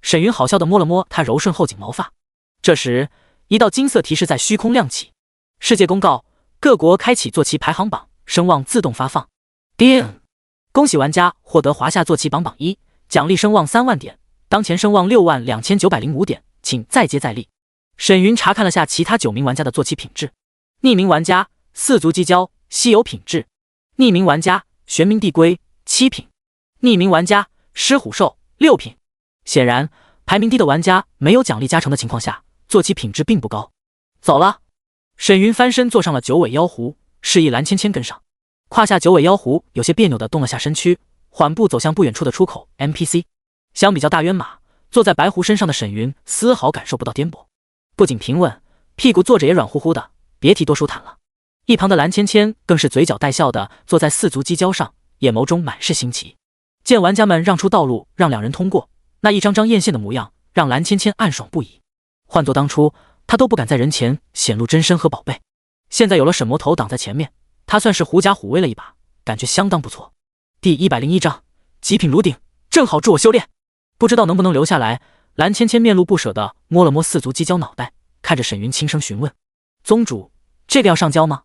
A: 沈云好笑地摸了摸他柔顺后颈毛发。这时，一道金色提示在虚空亮起：世界公告，各国开启坐骑排行榜，声望自动发放。叮！恭喜玩家获得华夏坐骑榜榜1，奖励声望3万点，当前声望62905点，请再接再厉。沈云查看了下其他9名玩家的坐骑品质。匿名玩家4足鸡蛟，稀有品质。匿名玩家玄冥帝龟7品。匿名玩家狮虎兽6品。显然，排名低的玩家没有奖励加成的情况下，坐骑品质并不高。走了。沈云翻身坐上了9尾妖狐，示意蓝芊芊跟上。胯下9尾妖狐有些别扭地动了下身躯，缓步走向不远处的出口 NPC。相比较大渊马，坐在白狐身上的沈云丝毫感受不到颠簸，不仅平稳，屁股坐着也软乎乎的，别提多舒坦了。一旁的蓝芊芊更是嘴角带笑的坐在4足鸡蛟上，眼眸中满是新奇。见玩家们让出道路让两人通过，那一张张艳羡的模样让蓝芊芊暗爽不已。换作当初，他都不敢在人前显露真身和宝贝，现在有了沈魔头挡在前面，他算是狐假虎威了一把，感觉相当不错。第101章极品炉鼎，正好助我修炼，不知道能不能留下来。蓝芊芊面露不舍地摸了摸4足鸡蛟脑袋，看着沈云轻声询问：宗主，这个要上交吗？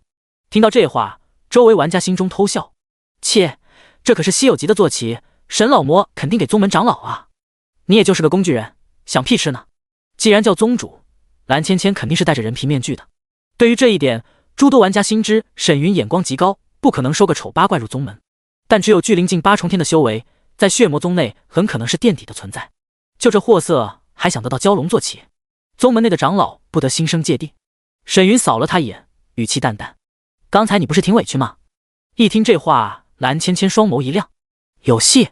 A: 听到这话，周围玩家心中偷笑，切，这可是稀有级的坐骑，沈老魔肯定给宗门长老啊！你也就是个工具人，想屁吃呢？既然叫宗主，蓝芊芊肯定是戴着人皮面具的。对于这一点，诸多玩家心知沈云眼光极高，不可能收个丑八怪入宗门。但只有距临近8重天的修为，在血魔宗内很可能是垫底的存在。就这货色，还想得到蛟龙坐骑？宗门内的长老不得心生芥蒂。沈云扫了他一眼，语气淡淡：“刚才你不是挺委屈吗？”一听这话，蓝芊芊双眸一亮，有戏。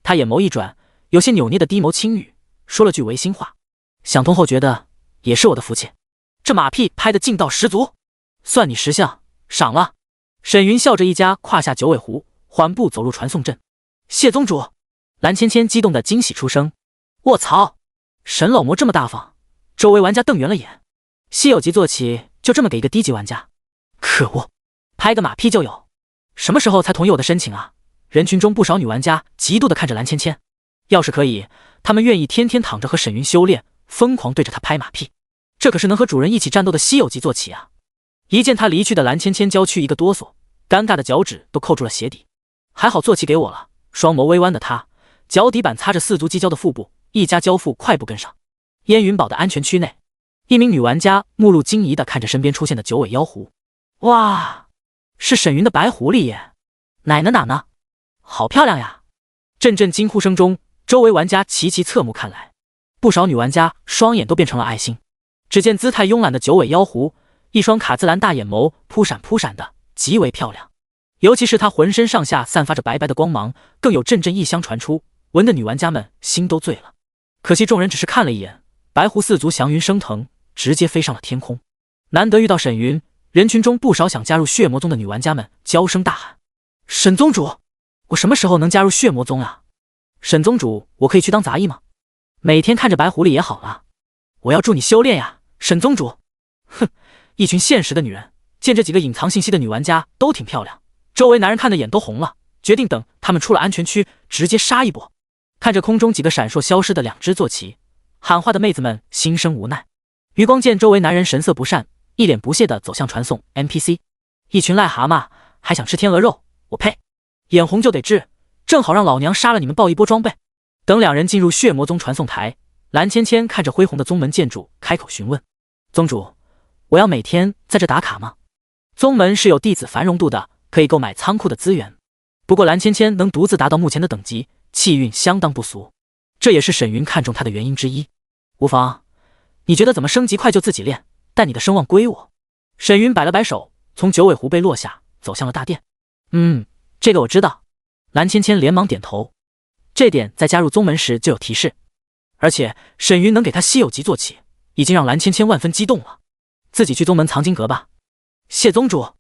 A: 他眼眸一转，有些扭捏的低眸轻语，说了句违心话。想通后觉得也是我的福气，这马屁拍得劲道十足，算你识相，赏了。沈云笑着一家胯下九尾狐，缓步走入传送阵。谢宗主！蓝芊芊激动的惊喜出声。卧槽，沈老魔这么大方！周围玩家瞪圆了眼，稀有级坐骑就这么给一个低级玩家？可恶，拍个马屁就有，什么时候才同意我的申请啊？人群中不少女玩家嫉妒的看着蓝芊芊，要是可以，他们愿意天天躺着和沈云修炼，疯狂对着他拍马屁。这可是能和主人一起战斗的稀有级坐骑啊！一见他离去的蓝芊芊娇躯一个哆嗦，尴尬的脚趾都扣住了鞋底。还好坐骑给我了，双眸微弯的他，脚底板擦着四足鸡交的腹部，一家交付快步跟上。烟云堡的安全区内，一名女玩家目露惊疑地看着身边出现的九尾妖狐。哇，是沈云的白狐狸耶！哪呢？好漂亮呀！阵阵惊呼声中，周围玩家齐齐侧目看来，不少女玩家双眼都变成了爱心。只见姿态慵懒的九尾妖狐，一双卡姿兰大眼眸扑闪的，极为漂亮。尤其是她浑身上下散发着白白的光芒，更有阵阵异香传出，闻得女玩家们心都醉了。可惜众人只是看了一眼，白狐四足祥云升腾，直接飞上了天空。难得遇到沈云，人群中不少想加入血魔宗的女玩家们娇声大喊：“沈宗主，我什么时候能加入血魔宗啊？沈宗主，我可以去当杂役吗？每天看着白狐狸也好了，我要助你修炼呀，沈宗主。”哼，一群现实的女人见这几个隐藏信息的女玩家都挺漂亮，周围男人看的眼都红了，决定等他们出了安全区直接杀一波。看着空中几个闪烁消失的2只坐骑，喊话的妹子们心生无奈。余光见周围男人神色不善，一脸不屑地走向传送 NPC。 一群癞蛤蟆还想吃天鹅肉，我呸！眼红就得治，正好让老娘杀了你们爆一波装备。等2人进入血魔宗传送台，蓝芊芊看着恢宏的宗门建筑，开口询问：“宗主，我要每天在这打卡吗？”宗门是有弟子繁荣度的，可以购买仓库的资源。不过蓝芊芊能独自达到目前的等级，气运相当不俗，这也是沈云看中他的原因之一。无妨，你觉得怎么升级快就自己练，但你的声望归我。沈云摆了摆手，从九尾狐背落下，走向了大殿。这个我知道。蓝芊芊连忙点头，这点在加入宗门时就有提示，而且沈云能给他稀有级坐骑，已经让蓝芊芊万分激动了。自己去宗门藏经阁吧。谢宗主。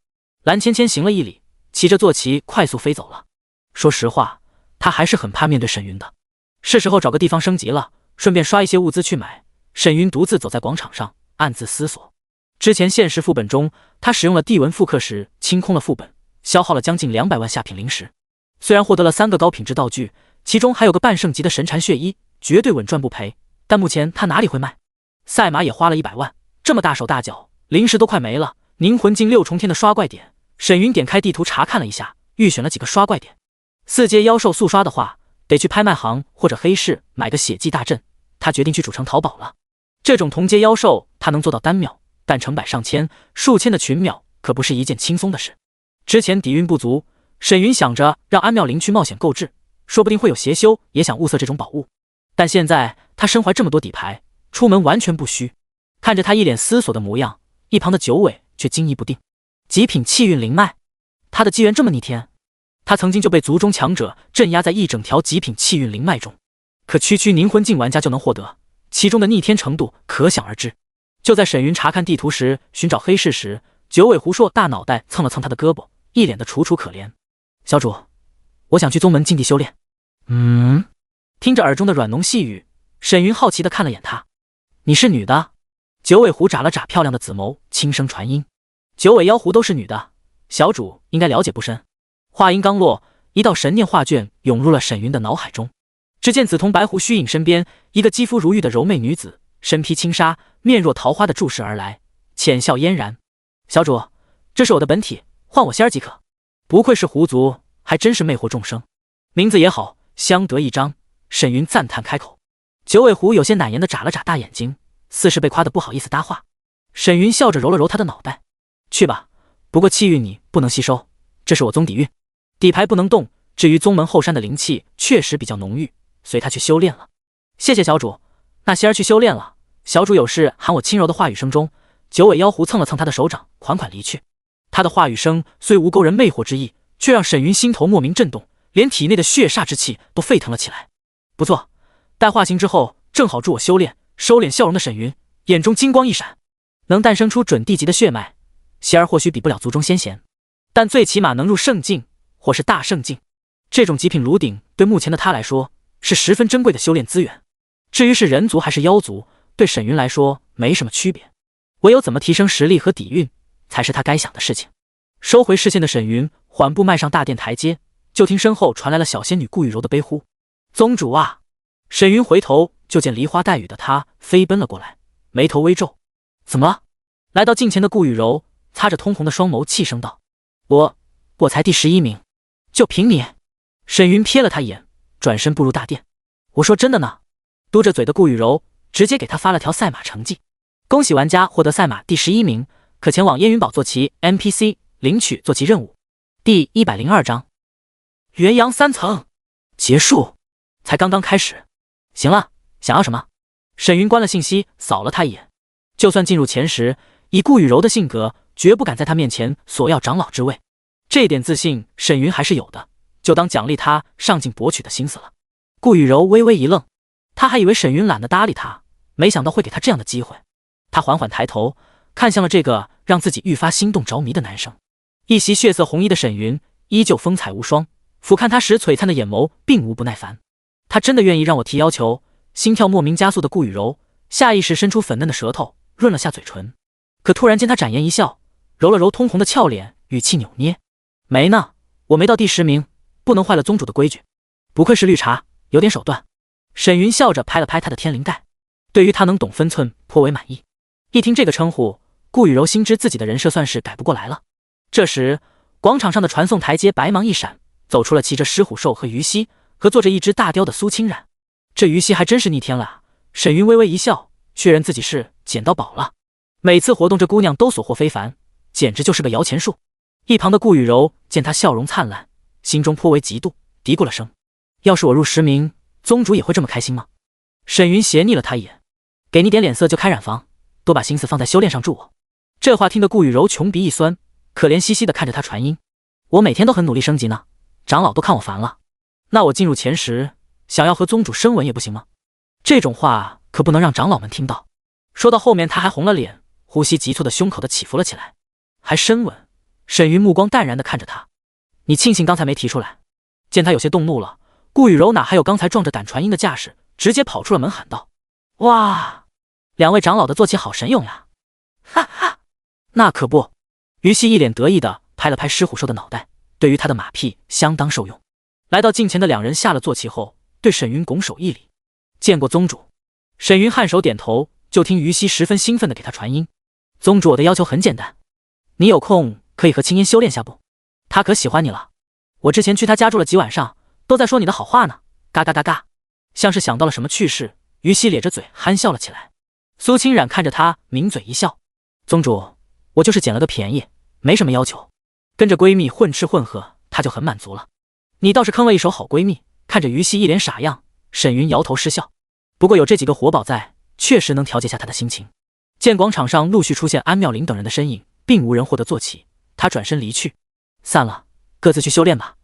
A: 蓝芊芊行了一礼，骑着坐骑快速飞走了。说实话，他还是很怕面对沈云的，是时候找个地方升级了，顺便刷一些物资去买。沈云独自走在广场上，暗自思索。之前现实副本中，他使用了地文复刻时清空了副本，消耗了将近200万下品灵石。虽然获得了3个高品质道具，其中还有个半圣级的神蝉血衣，绝对稳赚不赔，但目前他哪里会卖？赛马也花了100万，这么大手大脚，灵石都快没了。凝魂境6重天的刷怪点，沈云点开地图查看了一下，预选了几个刷怪点。4阶妖兽速刷的话，得去拍卖行或者黑市买个血祭大阵，他决定去主城淘宝了。这种同阶妖兽他能做到单秒，但成百上千、数千的群秒可不是一件轻松的事。之前底蕴不足，沈云想着让安妙灵去冒险购置，说不定会有邪修也想物色这种宝物。但现在他身怀这么多底牌，出门完全不虚。看着他一脸思索的模样，一旁的九尾却惊疑不定。极品气运灵脉，他的机缘这么逆天？他曾经就被族中强者镇压在一整条极品气运灵脉中，可区凝魂境玩家就能获得，其中的逆天程度可想而知。就在沈云查看地图时寻找黑市时，九尾狐硕大脑袋蹭了蹭他的胳膊，一脸的楚楚可怜。小主，我想去宗门禁地修炼。听着耳中的软浓细语，沈云好奇地看了眼他。你是女的？九尾狐眨了眨漂亮的紫眸，轻声传音。九尾妖狐都是女的，小主应该了解不深。话音刚落，一道神念画卷涌入了沈云的脑海中。只见紫瞳白狐虚影身边，一个肌肤如玉的柔媚女子，身披轻纱，面若桃花的注视而来，浅笑嫣然。小主，这是我的本体，换我仙儿即可。不愧是狐族，还真是魅惑众生。名字也好，相得益彰。沈云赞叹开口。九尾狐有些赧言的眨了眨大眼睛，似是被夸得不好意思搭话。沈云笑着揉了揉他的脑袋，去吧，不过气运你不能吸收，这是我宗底蕴，底牌不能动。至于宗门后山的灵气确实比较浓郁，随他去修炼了。谢谢小主。那希儿去修炼了，小主有事喊我。轻柔的话语声中，九尾妖狐蹭了蹭他的手掌，款款离去。他的话语声虽无勾人魅惑之意，却让沈云心头莫名震动，连体内的血煞之气都沸腾了起来。不错，待化形之后，正好助我修炼。收敛笑容的沈云眼中金光一闪，能诞生出准地级的血脉，希儿或许比不了族中先贤，但最起码能入圣境或是大圣境。这种极品炉鼎对目前的他来说是十分珍贵的修炼资源。至于是人族还是妖族，对沈云来说没什么区别，唯有怎么提升实力和底蕴才是他该想的事情。收回视线的沈云缓步迈上大殿台阶，就听身后传来了小仙女顾雨柔的悲呼：宗主啊！沈云回头就见梨花带雨的他飞奔了过来，眉头微皱。怎么了？来到近前的顾雨柔擦着通红的双眸，气声道：我才第11名，就凭你？沈云瞥了他一眼，转身步入大殿。我说真的呢。嘟着嘴的顾雨柔直接给他发了条赛马成绩：恭喜玩家获得赛马第11名，可前往烟云堡坐骑 NPC 领取坐骑任务。第102章元阳3层结束，才刚刚开始。行了，想要什么？沈云关了信息，扫了他一眼。就算进入前10，以顾雨柔的性格，绝不敢在他面前索要长老之位。这点自信沈云还是有的，就当奖励他上进博取的心思了。顾雨柔微微一愣，他还以为沈云懒得搭理他，没想到会给他这样的机会。他缓缓抬头看向了这个让自己愈发心动着迷的男生。一袭血色红衣的沈云依旧风采无双，俯瞰他时璀璨的眼眸并无不耐烦。他真的愿意让我提要求？心跳莫名加速的顾雨柔下意识伸出粉嫩的舌头润了下嘴唇，可突然间他展颜一笑，揉了揉通红的俏脸，语气扭捏：没呢，我没到第10名，不能坏了宗主的规矩。不愧是绿茶，有点手段。沈云笑着拍了拍他的天灵盖，对于他能懂分寸颇为满意。一听这个称呼，顾雨柔心知自己的人设算是改不过来了。这时广场上的传送台阶白芒一闪，走出了骑着狮虎兽和于西，和坐着一只大雕的苏清冉。这于西还真是逆天了啊！沈云微微一笑，确认自己是捡到宝了。每次活动这姑娘都所获非凡，简直就是个摇钱树。一旁的顾雨柔见她笑容灿烂，心中颇为嫉妒，嘀咕了声：要是我入10名，宗主也会这么开心吗？沈云斜睨了他一眼：给你点脸色就开染房，多把心思放在修炼上助我。这话听得顾雨柔穷鼻一酸，可怜兮兮地看着他传音：我每天都很努力升级呢，长老都看我烦了。那我进入前10，想要和宗主深吻也不行吗？这种话可不能让长老们听到。说到后面他还红了脸，呼吸急促的胸口的起伏了起来。还深吻？沈云目光淡然地看着他：你庆幸刚才没提出来。见他有些动怒了，顾雨柔哪还有刚才壮着胆传音的架势，直接跑出了门喊道：哇，两位长老的坐骑好神勇呀！哈哈，那可不。于西一脸得意地拍了拍狮虎兽的脑袋，对于他的马屁相当受用。来到近前的两人下了坐骑后，对沈云拱手一礼：见过宗主。沈云颔首点头，就听于西十分兴奋地给他传音：宗主，我的要求很简单，你有空可以和青烟修炼下不？他可喜欢你了，我之前去他家住了几晚上，都在说你的好话呢。嘎嘎嘎嘎，像是想到了什么趣事，于西咧着嘴憨笑了起来。苏清冉看着他抿嘴一笑：宗主，我就是捡了个便宜，没什么要求，跟着闺蜜混吃混喝，他就很满足了。你倒是坑了一手好闺蜜。看着于西一脸傻样，沈云摇头失笑。不过有这几个活宝在，确实能调节下他的心情。见广场上陆续出现安妙玲等人的身影，并无人获得坐骑，他转身离去。散了，各自去修炼吧。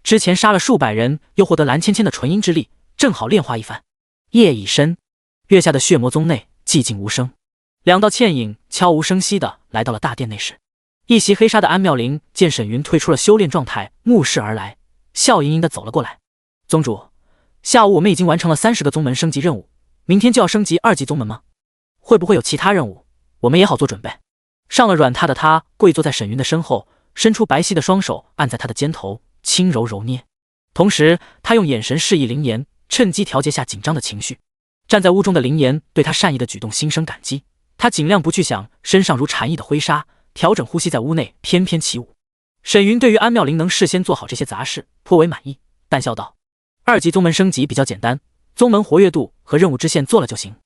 A: 之前杀了数百人，又获得蓝芊芊的纯阴之力，正好炼化一番。夜已深，月下的血魔宗内寂静无声，两道倩影悄无声息地来到了大殿内室。一袭黑纱的安妙玲见沈云退出了修炼状态，目视而来，笑盈盈地走了过来。宗主，下午我们已经完成了30个宗门升级任务，明天就要升级2级宗门吗？会不会有其他任务？我们也好做准备。上了软榻的他跪坐在沈云的身后，伸出白皙的双手按在他的肩头，轻柔揉捏。同时他用眼神示意灵颜，趁机调节下紧张的情绪。站在屋中的灵颜对他善意的举动心生感激，他尽量不去想身上如蝉翼的灰纱，调整呼吸在屋内翩翩起舞。沈云对于安妙龄能事先做好这些杂事颇为满意，淡笑道：“2级宗门升级比较简单，宗门活跃度和任务支线做了就行。”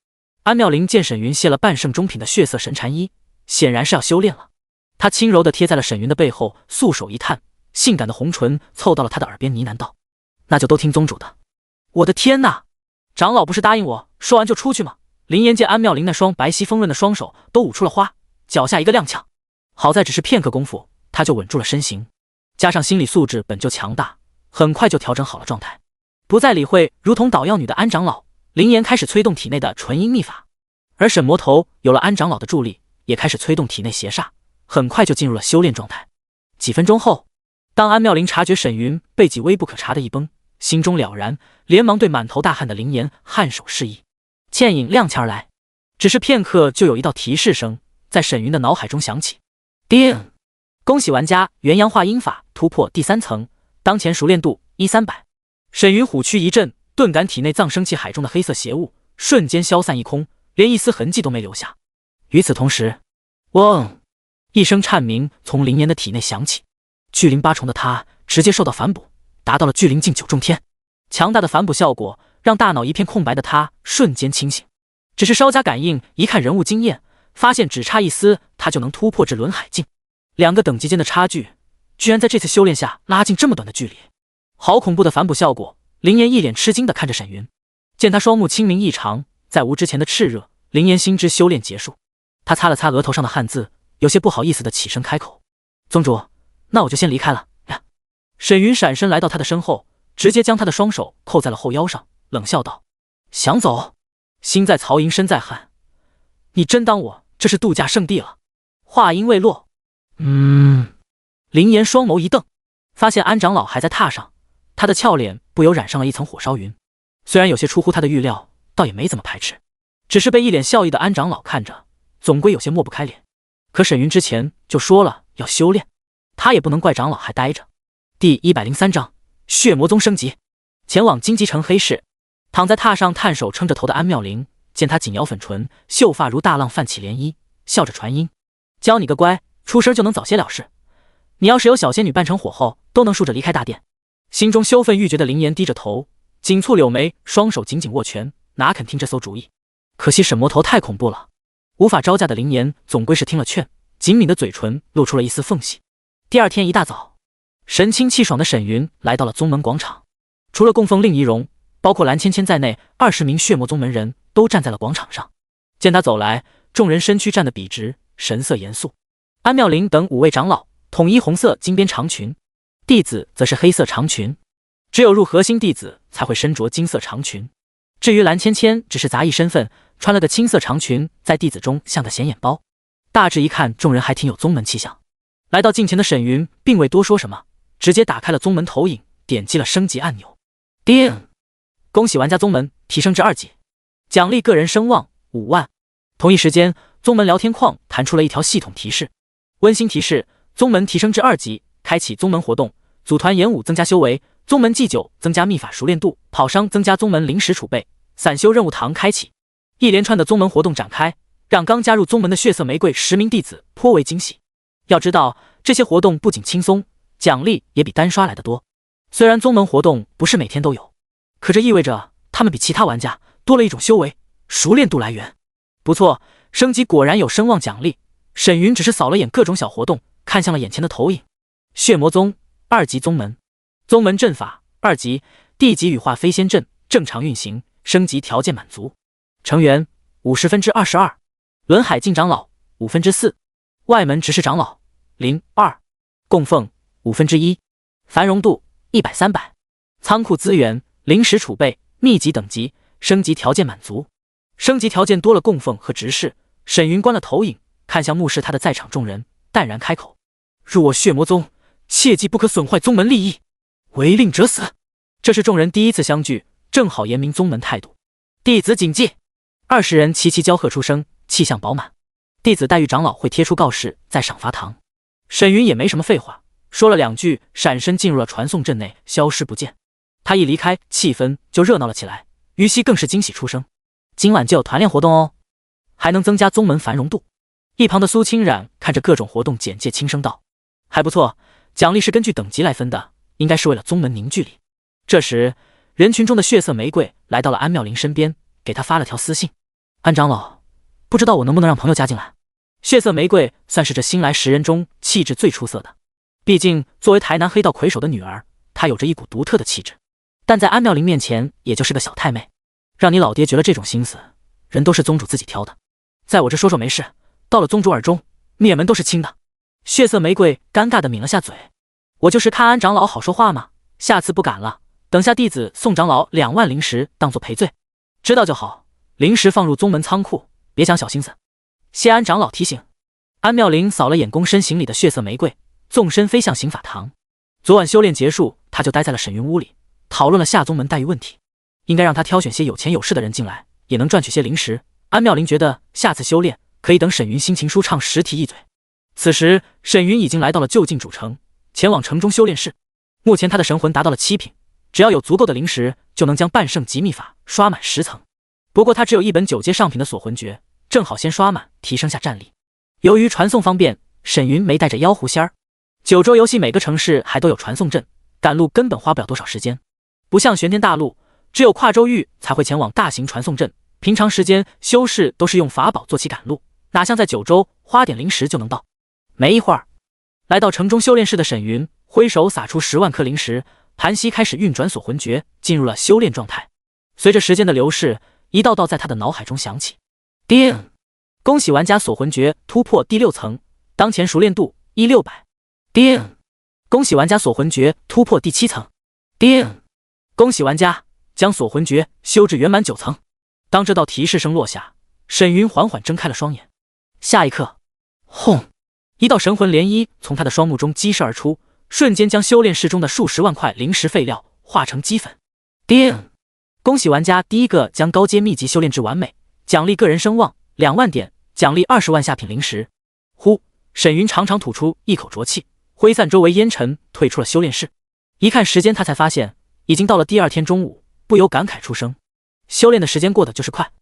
A: 安妙龄见沈云卸了半圣中品的血色神禅衣，显然是要修炼了。她轻柔地贴在了沈云的背后，素手一探，性感的红唇凑到了他的耳边呢喃道：“那就都听宗主的。”我的天哪！长老不是答应我说完就出去吗？林岩见安妙龄那双白皙丰润的双手都舞出了花，脚下一个踉跄，好在只是片刻功夫，他就稳住了身形，加上心理素质本就强大，很快就调整好了状态，不再理会如同捣药女的安长老。林岩开始催动体内的纯阴秘法，而沈魔头有了安长老的助力，也开始催动体内邪煞，很快就进入了修炼状态。几分钟后，当安妙龄察觉沈云背脊微不可察的一绷，心中了然，连忙对满头大汗的林岩颔首示意，倩影踉跄而来。只是片刻，就有一道提示声在沈云的脑海中响起：叮！恭喜玩家元阳化阴法突破第3层，当前熟练度1300。沈云虎躯一震，顿感体内藏生气海中的黑色邪物瞬间消散一空，连一丝痕迹都没留下。与此同时，嗡！一声颤鸣从林岩的体内响起，巨灵8重的他直接受到反哺，达到了巨灵境9重天。强大的反哺效果让大脑一片空白的他瞬间清醒，只是稍加感应，一看人物经验，发现只差一丝他就能突破至轮海境。2个等级间的差距居然在这次修炼下拉近这么短的距离，好恐怖的反哺效果！林岩一脸吃惊地看着沈云，见他双目清明异常，再无之前的炽热，林岩心知修炼结束。他擦了擦额头上的汗渍，有些不好意思地起身开口：“宗主，那我就先离开了呀。”沈云闪身来到他的身后，直接将他的双手扣在了后腰上，冷笑道：“想走？心在曹营身在汉，你真当我这是度假胜地了？”话音未落，林岩双眸一瞪，发现安长老还在榻上，他的俏脸不由染上了一层火烧云。虽然有些出乎他的预料，倒也没怎么排斥，只是被一脸笑意的安长老看着，总归有些抹不开脸。可沈云之前就说了要修炼，他也不能怪长老还待着。第103章血魔宗升级。前往荆棘城黑市，躺在榻上探手撑着头的安妙龄，见他紧咬粉唇，秀发如大浪泛起涟漪，笑着传音：“教你个乖，出声就能早些了事。你要是有小仙女扮成火候，都能竖着离开大殿。”心中羞愤欲绝的林岩低着头，紧蹙柳眉，双手紧紧握拳，哪肯听这馊主意。可惜沈魔头太恐怖了，无法招架的林岩总归是听了劝，紧抿的嘴唇露出了一丝缝隙。第2天一大早，神清气爽的沈云来到了宗门广场，除了供奉令仪容，包括蓝芊芊在内20名血魔宗门人都站在了广场上。见他走来，众人身躯站得笔直，神色严肃。安妙龄等5位长老统一红色金边长裙，弟子则是黑色长裙，只有入核心弟子才会身着金色长裙。至于蓝芊芊只是杂役身份，穿了个青色长裙，在弟子中像个显眼包。大致一看，众人还挺有宗门气象。来到近前的沈云并未多说什么，直接打开了宗门投影，点击了升级按钮。叮！恭喜玩家宗门提升至2级，奖励个人声望5万。同一时间，宗门聊天框弹出了一条系统提示：温馨提示，宗门提升至2级，开启宗门活动，组团演武增加修为，宗门祭酒增加秘法熟练度，跑商增加宗门灵石储备，散修任务堂开启。一连串的宗门活动展开，让刚加入宗门的血色玫瑰10名弟子颇为惊喜。要知道，这些活动不仅轻松，奖励也比单刷来得多。虽然宗门活动不是每天都有，可这意味着他们比其他玩家多了一种修为熟练度来源。不错，升级果然有声望奖励。沈云只是扫了眼各种小活动，看向了眼前的投影：血魔宗2级宗门，宗门阵法2级，地级羽化飞仙阵正常运行，升级条件满足。成员50%/22%，轮海境长老4%，外门执事长老0.2，供奉1%，繁荣度100-300，仓库资源、灵石储备、秘籍等级升级条件满足。升级条件多了供奉和执事，沈云关了投影，看向目视他的在场众人，淡然开口：入我血魔宗，切记不可损坏宗门利益，违令者死。这是众人第一次相聚，正好言明宗门态度。弟子谨记。20人齐齐交喝出声，气象饱满。弟子待遇长老会贴出告示，在赏罚堂。沈云也没什么废话，说了2句，闪身进入了传送阵内，消失不见。他一离开，气氛就热闹了起来。于西更是惊喜出声：今晚就有团练活动哦，还能增加宗门繁荣度。一旁的苏清冉看着各种活动简介，轻声道：还不错，奖励是根据等级来分的，应该是为了宗门凝聚力。这时，人群中的血色玫瑰来到了安妙龄身边，给他发了条私信：安长老，不知道我能不能让朋友加进来。血色玫瑰算是这新来10人中气质最出色的，毕竟作为台南黑道魁首的女儿，她有着一股独特的气质，但在安妙龄面前也就是个小太妹。让你老爹绝了这种心思，人都是宗主自己挑的，在我这说说没事，到了宗主耳中，灭门都是轻的。血色玫瑰尴尬地抿了下嘴，我就是看安长老好说话嘛，下次不敢了，等下弟子送长老2万灵石当做赔罪。知道就好，灵石放入宗门仓库，别想小心思。谢安长老提醒。安妙龄扫了眼躬身行礼的血色玫瑰，纵身飞向刑法堂。昨晚修炼结束，他就待在了沈云屋里，讨论了下宗门待遇问题，应该让他挑选些有钱有势的人进来，也能赚取些灵石。安妙龄觉得下次修炼可以等沈云心情舒畅时提一嘴。此时沈云已经来到了就近主城，前往城中修炼室。目前他的神魂达到了7品，只要有足够的灵石，就能将半圣极秘法刷满10层。不过他只有一本9阶上品的锁魂诀，正好先刷满，提升下战力。由于传送方便，沈云没带着妖狐仙儿。九州游戏每个城市还都有传送阵，赶路根本花不了多少时间。不像玄天大陆，只有跨州域才会前往大型传送阵，平常时间修士都是用法宝做起赶路，哪像在九州花点灵石就能到。没一会儿，来到城中修炼室的沈云挥手撒出10万颗灵石，盘膝开始运转锁魂诀，进入了修炼状态。随着时间的流逝，一道道在他的脑海中响起。叮！恭喜玩家锁魂诀突破第6层，当前熟练度1600。叮！恭喜玩家锁魂诀突破第7层。叮！恭喜玩家将锁魂诀修至圆满9层。当这道提示声落下，沈云缓缓睁开了双眼。下一刻，轰！一道神魂涟漪从他的双目中激射而出，瞬间将修炼室中的数十万块灵石废料化成齑粉。叮！恭喜玩家第一个将高阶秘籍修炼至完美，奖励个人声望2万点，奖励20万下品灵石。呼！沈云长长吐出一口浊气，挥散周围烟尘，退出了修炼室。一看时间，他才发现已经到了第2天中午，不由感慨出声。修炼的时间过得就是快。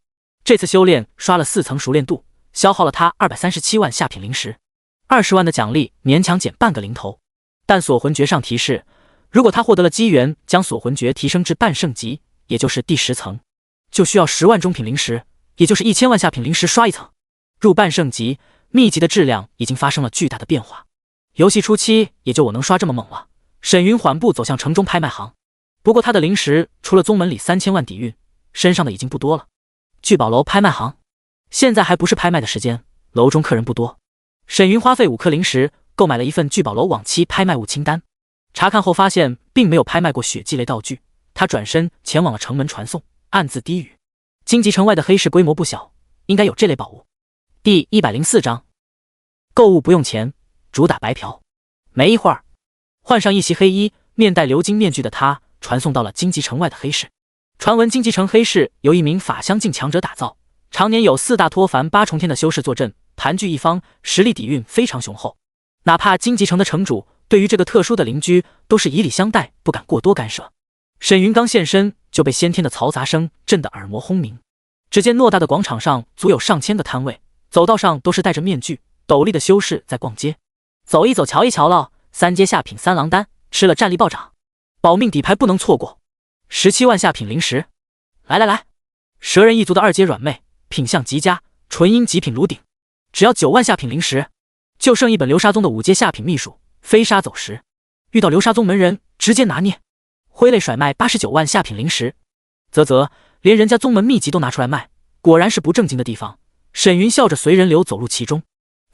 A: 这次修炼刷了4层熟练度，消耗了他237万下品灵石，20万的奖励勉强减半个零头。但锁魂诀上提示，如果他获得了机缘将锁魂诀提升至半圣级，也就是第10层，就需要10万中品灵石，也就是1000万下品灵石刷1层。入半圣级，秘籍的质量已经发生了巨大的变化。游戏初期也就我能刷这么猛了。沈云缓步走向城中拍卖行，不过他的灵石除了宗门里3000万底蕴，身上的已经不多了。聚宝楼拍卖行，现在还不是拍卖的时间，楼中客人不多。沈云花费5颗灵石购买了一份聚宝楼往期拍卖物清单，查看后发现并没有拍卖过血祭类道具。他转身前往了城门传送，暗自低语：荆棘城外的黑市规模不小，应该有这类宝物。第104章，购物不用钱，主打白嫖。没一会儿，换上一袭黑衣、面戴鎏金面具的他传送到了荆棘城外的黑市。传闻荆棘城黑市由一名法相境强者打造，常年有4大脱凡8重天的修士坐镇，盘踞一方，实力底蕴非常雄厚。哪怕荆棘城的城主对于这个特殊的邻居都是以礼相待，不敢过多干涉。沈云刚现身就被先天的嘈杂声震得耳膜轰鸣。只见偌大的广场上足有上千个摊位，走道上都是戴着面具斗笠的修士在逛街。走一走瞧一瞧喽，3阶下品3郎丹，吃了战力暴涨，保命底牌不能错过。17万下品灵石，来，蛇人一族的2阶软妹，品相极佳，纯阴极品炉鼎，只要9万下品灵石。就剩一本流沙宗的5阶下品秘术飞沙走石，遇到流沙宗门人直接拿捏。挥泪甩卖89万下品灵石，啧，连人家宗门秘籍都拿出来卖，果然是不正经的地方。沈云笑着随人流走入其中。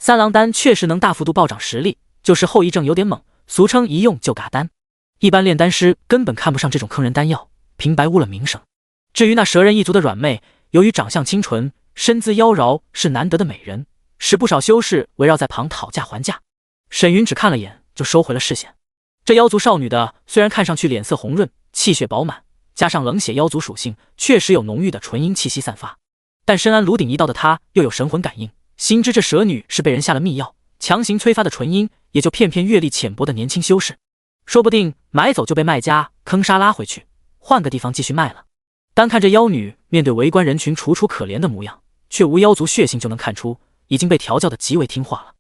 A: 3郎丹确实能大幅度暴涨实力，就是后遗症有点猛，俗称一用就嘎丹。一般炼丹师根本看不上这种坑人丹药，平白污了名声。至于那蛇人一族的软妹，由于长相清纯，身姿妖娆，是难得的美人，使不少修士围绕在旁讨价还价。沈云只看了眼就收回了视线。这妖族少女的虽然看上去脸色红润，气血饱满，加上冷血妖族属性，确实有浓郁的纯阴气息散发。但深谙炉鼎一道的她又有神魂感应，心知这蛇女是被人下了秘药，强行催发的纯阴，也就骗阅历浅薄的年轻修士，说不定买走就被卖家坑杀拉回去，换个地方继续卖了。单看这妖女面对围观人群楚楚可怜的模样，却无妖族血性，就能看出已经被调教的极为听话了。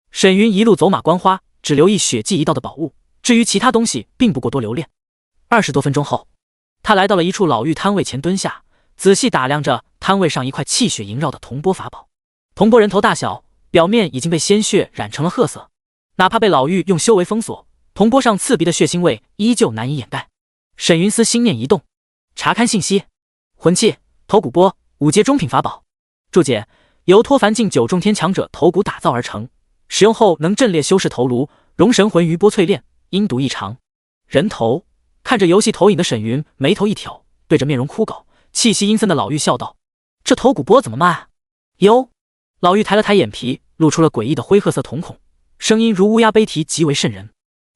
A: 沈云一路走马观花，只留意血祭一道的宝物，至于其他东西，并不过多留恋。20多分钟后，他来到了一处老妪摊位前蹲下，仔细打量着摊位上一块气血萦绕的铜钵法宝。铜钵人头大小，表面已经被鲜血染成了褐色，哪怕被老妪用修为封锁，铜钵上刺鼻的血腥味依旧难以掩盖。沈云思心念一动，查看信息：魂器头骨钵，5阶中品法宝。注解：由脱凡境9重天强者头骨打造而成，使用后能阵列修士头颅，容神魂余波淬炼，阴毒异常。人头。看着游戏投影的沈云眉头一挑，对着面容枯槁、气息阴森的老妪笑道：“这头骨钵怎么卖？”哟，老妪抬了抬眼皮，露出了诡异的灰褐色瞳孔，声音如乌鸦悲啼，极为瘆人。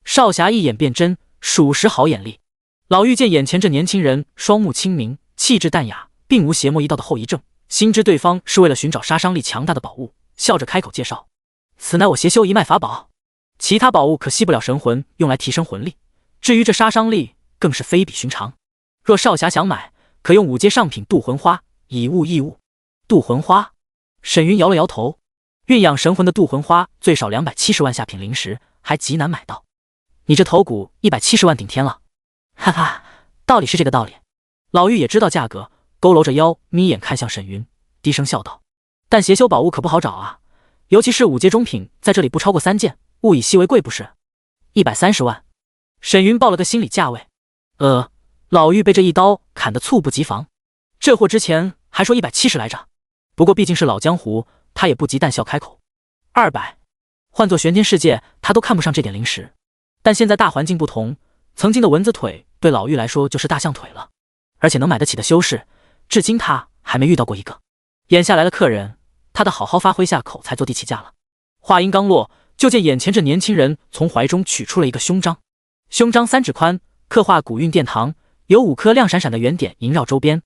A: 少侠一眼辨真，属实好眼力。老妪见眼前这年轻人双目清明，气质淡雅，并无邪魔一道的后遗症，心知对方是为了寻找杀伤力强大的宝物，笑着开口介绍：“此乃我邪修一脉法宝，其他宝物可吸不了神魂，用来提升魂力。至于这杀伤力，更是非比寻常。若少侠想买，可用5阶上品渡魂花，以物易物。”渡魂花？沈云摇了摇头，蕴养神魂的渡魂花最少270万下品灵石，还极难买到。你这头骨170万顶天了。哈哈，道理是这个道理。老妪也知道价格，佝偻着腰，眯眼看向沈云，低声笑道：“但邪修宝物可不好找啊，尤其是5阶中品，在这里不超过3件，物以稀为贵，不是？130万。”沈云报了个心理价位。老妪被这一刀砍得猝不及防，这货之前还说170来着。不过毕竟是老江湖，他也不急淡笑开口：“200。”换作玄天世界，他都看不上这点灵石。但现在大环境不同，曾经的蚊子腿对老妪来说就是大象腿了，而且能买得起的修士，至今他还没遇到过一个。眼下来了客人，他得好好发挥下口才坐地起价了。话音刚落，就见眼前这年轻人从怀中取出了一个胸章，胸章3指宽，刻画古韵殿堂，有5颗亮闪闪的圆点萦绕周边。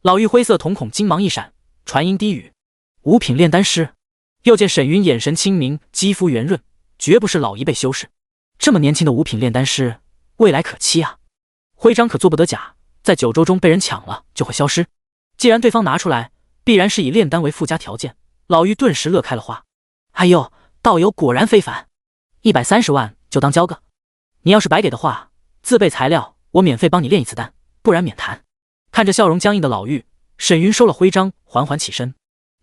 A: 老妪灰色瞳孔金芒一闪，传音低语：“5品炼丹师。”又见沈云眼神清明，肌肤圆润，绝不是老一辈修士。这么年轻的5品炼丹师，未来可期啊！徽章可做不得假，在9州中被人抢了就会消失。既然对方拿出来，必然是以炼丹为附加条件。老妪顿时乐开了花：“哎呦，道友果然非凡，130万就当交个。你要是白给的话，自备材料，我免费帮你炼一次丹，不然免谈。”看着笑容僵硬的老妪，沈云收了徽章，缓缓起身。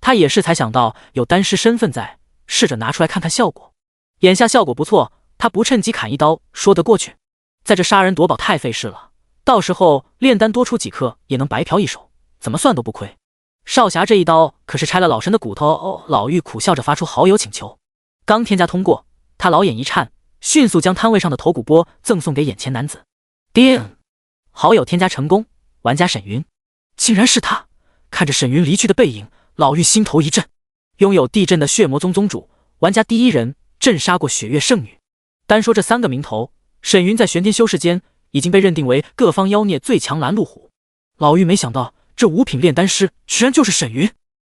A: 他也是才想到有丹师身份在，试着拿出来看看效果。眼下效果不错，他不趁机砍一刀说得过去。在这杀人夺宝太费事了，到时候炼丹多出几克也能白嫖一手，怎么算都不亏。少侠这一刀可是拆了老身的骨头哦！老妪苦笑着发出好友请求。刚添加通过，他老眼一颤，迅速将摊位上的头骨钵赠送给眼前男子。叮，好友添加成功，玩家沈云。竟然是他！看着沈云离去的背影，老妪心头一震。拥有地震的血魔宗宗主，玩家第1人，震杀过雪月圣女。单说这3个名头，沈云在玄天修士间已经被认定为各方妖孽最强拦路虎。老妪没想到这5品炼丹师居然就是沈云，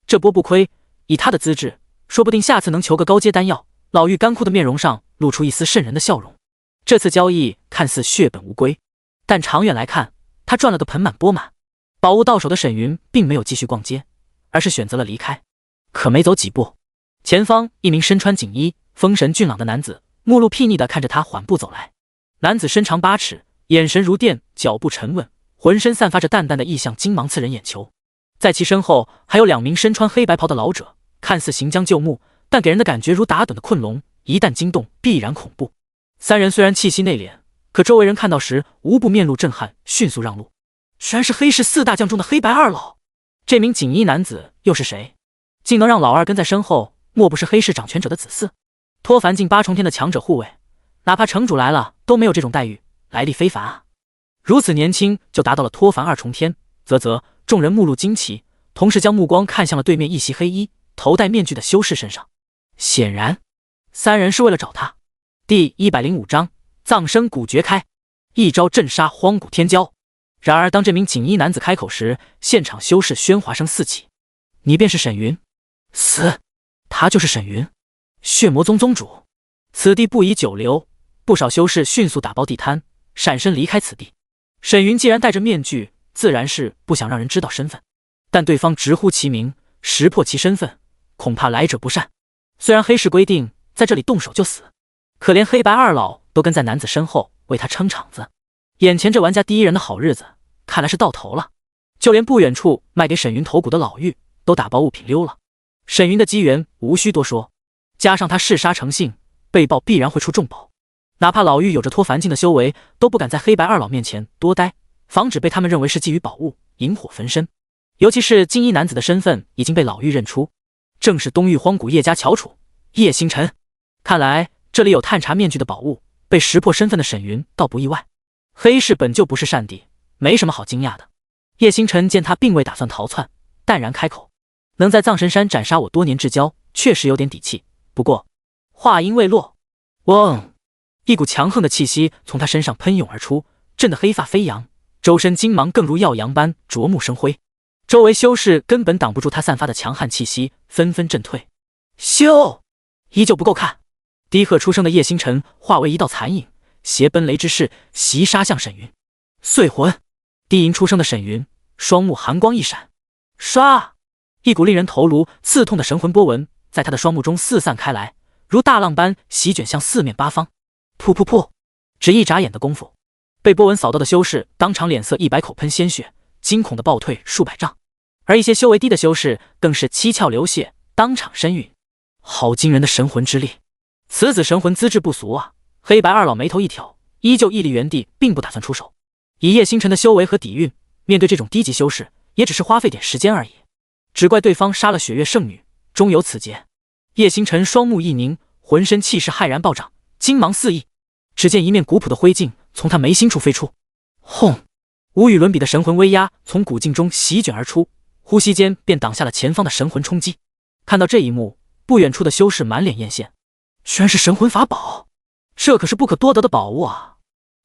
A: 这波不亏，以他的资质，说不定下次能求个高阶丹药。老妪干枯的面容上露出一丝瘆人的笑容。这次交易看似血本无归，但长远来看，他赚了个盆满钵满。宝物到手的沈云并没有继续逛街，而是选择了离开。可没走几步，前方一名身穿锦衣、风神俊朗的男子目露睥睨地看着他缓步走来。男子身长8尺，眼神如电，脚步沉稳，浑身散发着淡淡的异象，金芒刺人眼球。在其身后还有2名身穿黑白袍的老者，看似行将就木，但给人的感觉如打盹的困龙，一旦惊动必然恐怖。3人虽然气息内敛，可周围人看到时无不面露震撼，迅速让路。居然是黑市4大将中的黑白二老，这名锦衣男子又是谁？竟能让老二跟在身后，莫不是黑市掌权者的子嗣？脱凡境8重天的强者护卫，哪怕城主来了都没有这种待遇，来历非凡啊！如此年轻就达到了脱凡2重天，众人目露惊奇，同时将目光看向了对面一袭黑衣、头戴面具的修士身上。显然3人是为了找他。第105章葬生谷诀开，一招震杀荒古天骄。然而当这名锦衣男子开口时，现场修士喧哗声四起。你便是沈云？死！他就是沈云，血魔宗宗主。此地不宜久留，不少修士迅速打包地摊，闪身离开此地。沈云既然戴着面具，自然是不想让人知道身份，但对方直呼其名，识破其身份，恐怕来者不善。虽然黑市规定在这里动手就死，可连黑白二老都跟在男子身后为他撑场子。眼前这玩家第一人的好日子看来是到头了，就连不远处卖给沈云头骨的老妪都打包物品溜了。沈云的机缘无需多说，加上他嗜杀成性，被爆必然会出重宝。哪怕老妪有着脱凡境的修为，都不敢在黑白二老面前多待，防止被他们认为是觊觎宝物，引火焚身。尤其是金衣男子的身份已经被老妪认出，正是东域荒古叶家翘楚叶星辰。看来这里有探查面具的宝物，被识破身份的沈云倒不意外。黑氏本就不是善地，没什么好惊讶的。叶星辰见他并未打算逃窜，淡然开口：“能在藏神山斩杀我多年至交，确实有点底气。不过……”话音未落，嗡！一股强横的气息从他身上喷涌而出，震得黑发飞扬，周身金芒更如耀阳般灼目生辉。周围修士根本挡不住他散发的强悍气息，纷纷震退。咻！依旧不够看。低喝出声的叶星辰化为一道残影，携奔雷之势袭杀向沈云。碎魂！低吟出声的沈云双目寒光一闪，唰！一股令人头颅刺痛的神魂波纹在他的双目中四散开来，如大浪般席卷向四面八方。噗噗噗！只一眨眼的功夫，被波纹扫到的修士当场脸色100口喷鲜血，惊恐的暴退数百丈，而一些修为低的修士更是七窍流血，当场身陨。好惊人的神魂之力！此子神魂资质不俗啊！黑白二老眉头一挑，依旧屹立原地，并不打算出手。以叶星辰的修为和底蕴，面对这种低级修士，也只是花费点时间而已。只怪对方杀了雪月圣女，终有此劫。叶星辰双目一凝，浑身气势骇然暴涨，金芒四溢。只见一面古朴的灰烬从他眉心处飞出，轰！无与伦比的神魂威压从古镜中席卷而出，呼吸间便挡下了前方的神魂冲击。看到这一幕，不远处的修士满脸艳羡，居然是神魂法宝，这可是不可多得的宝物啊！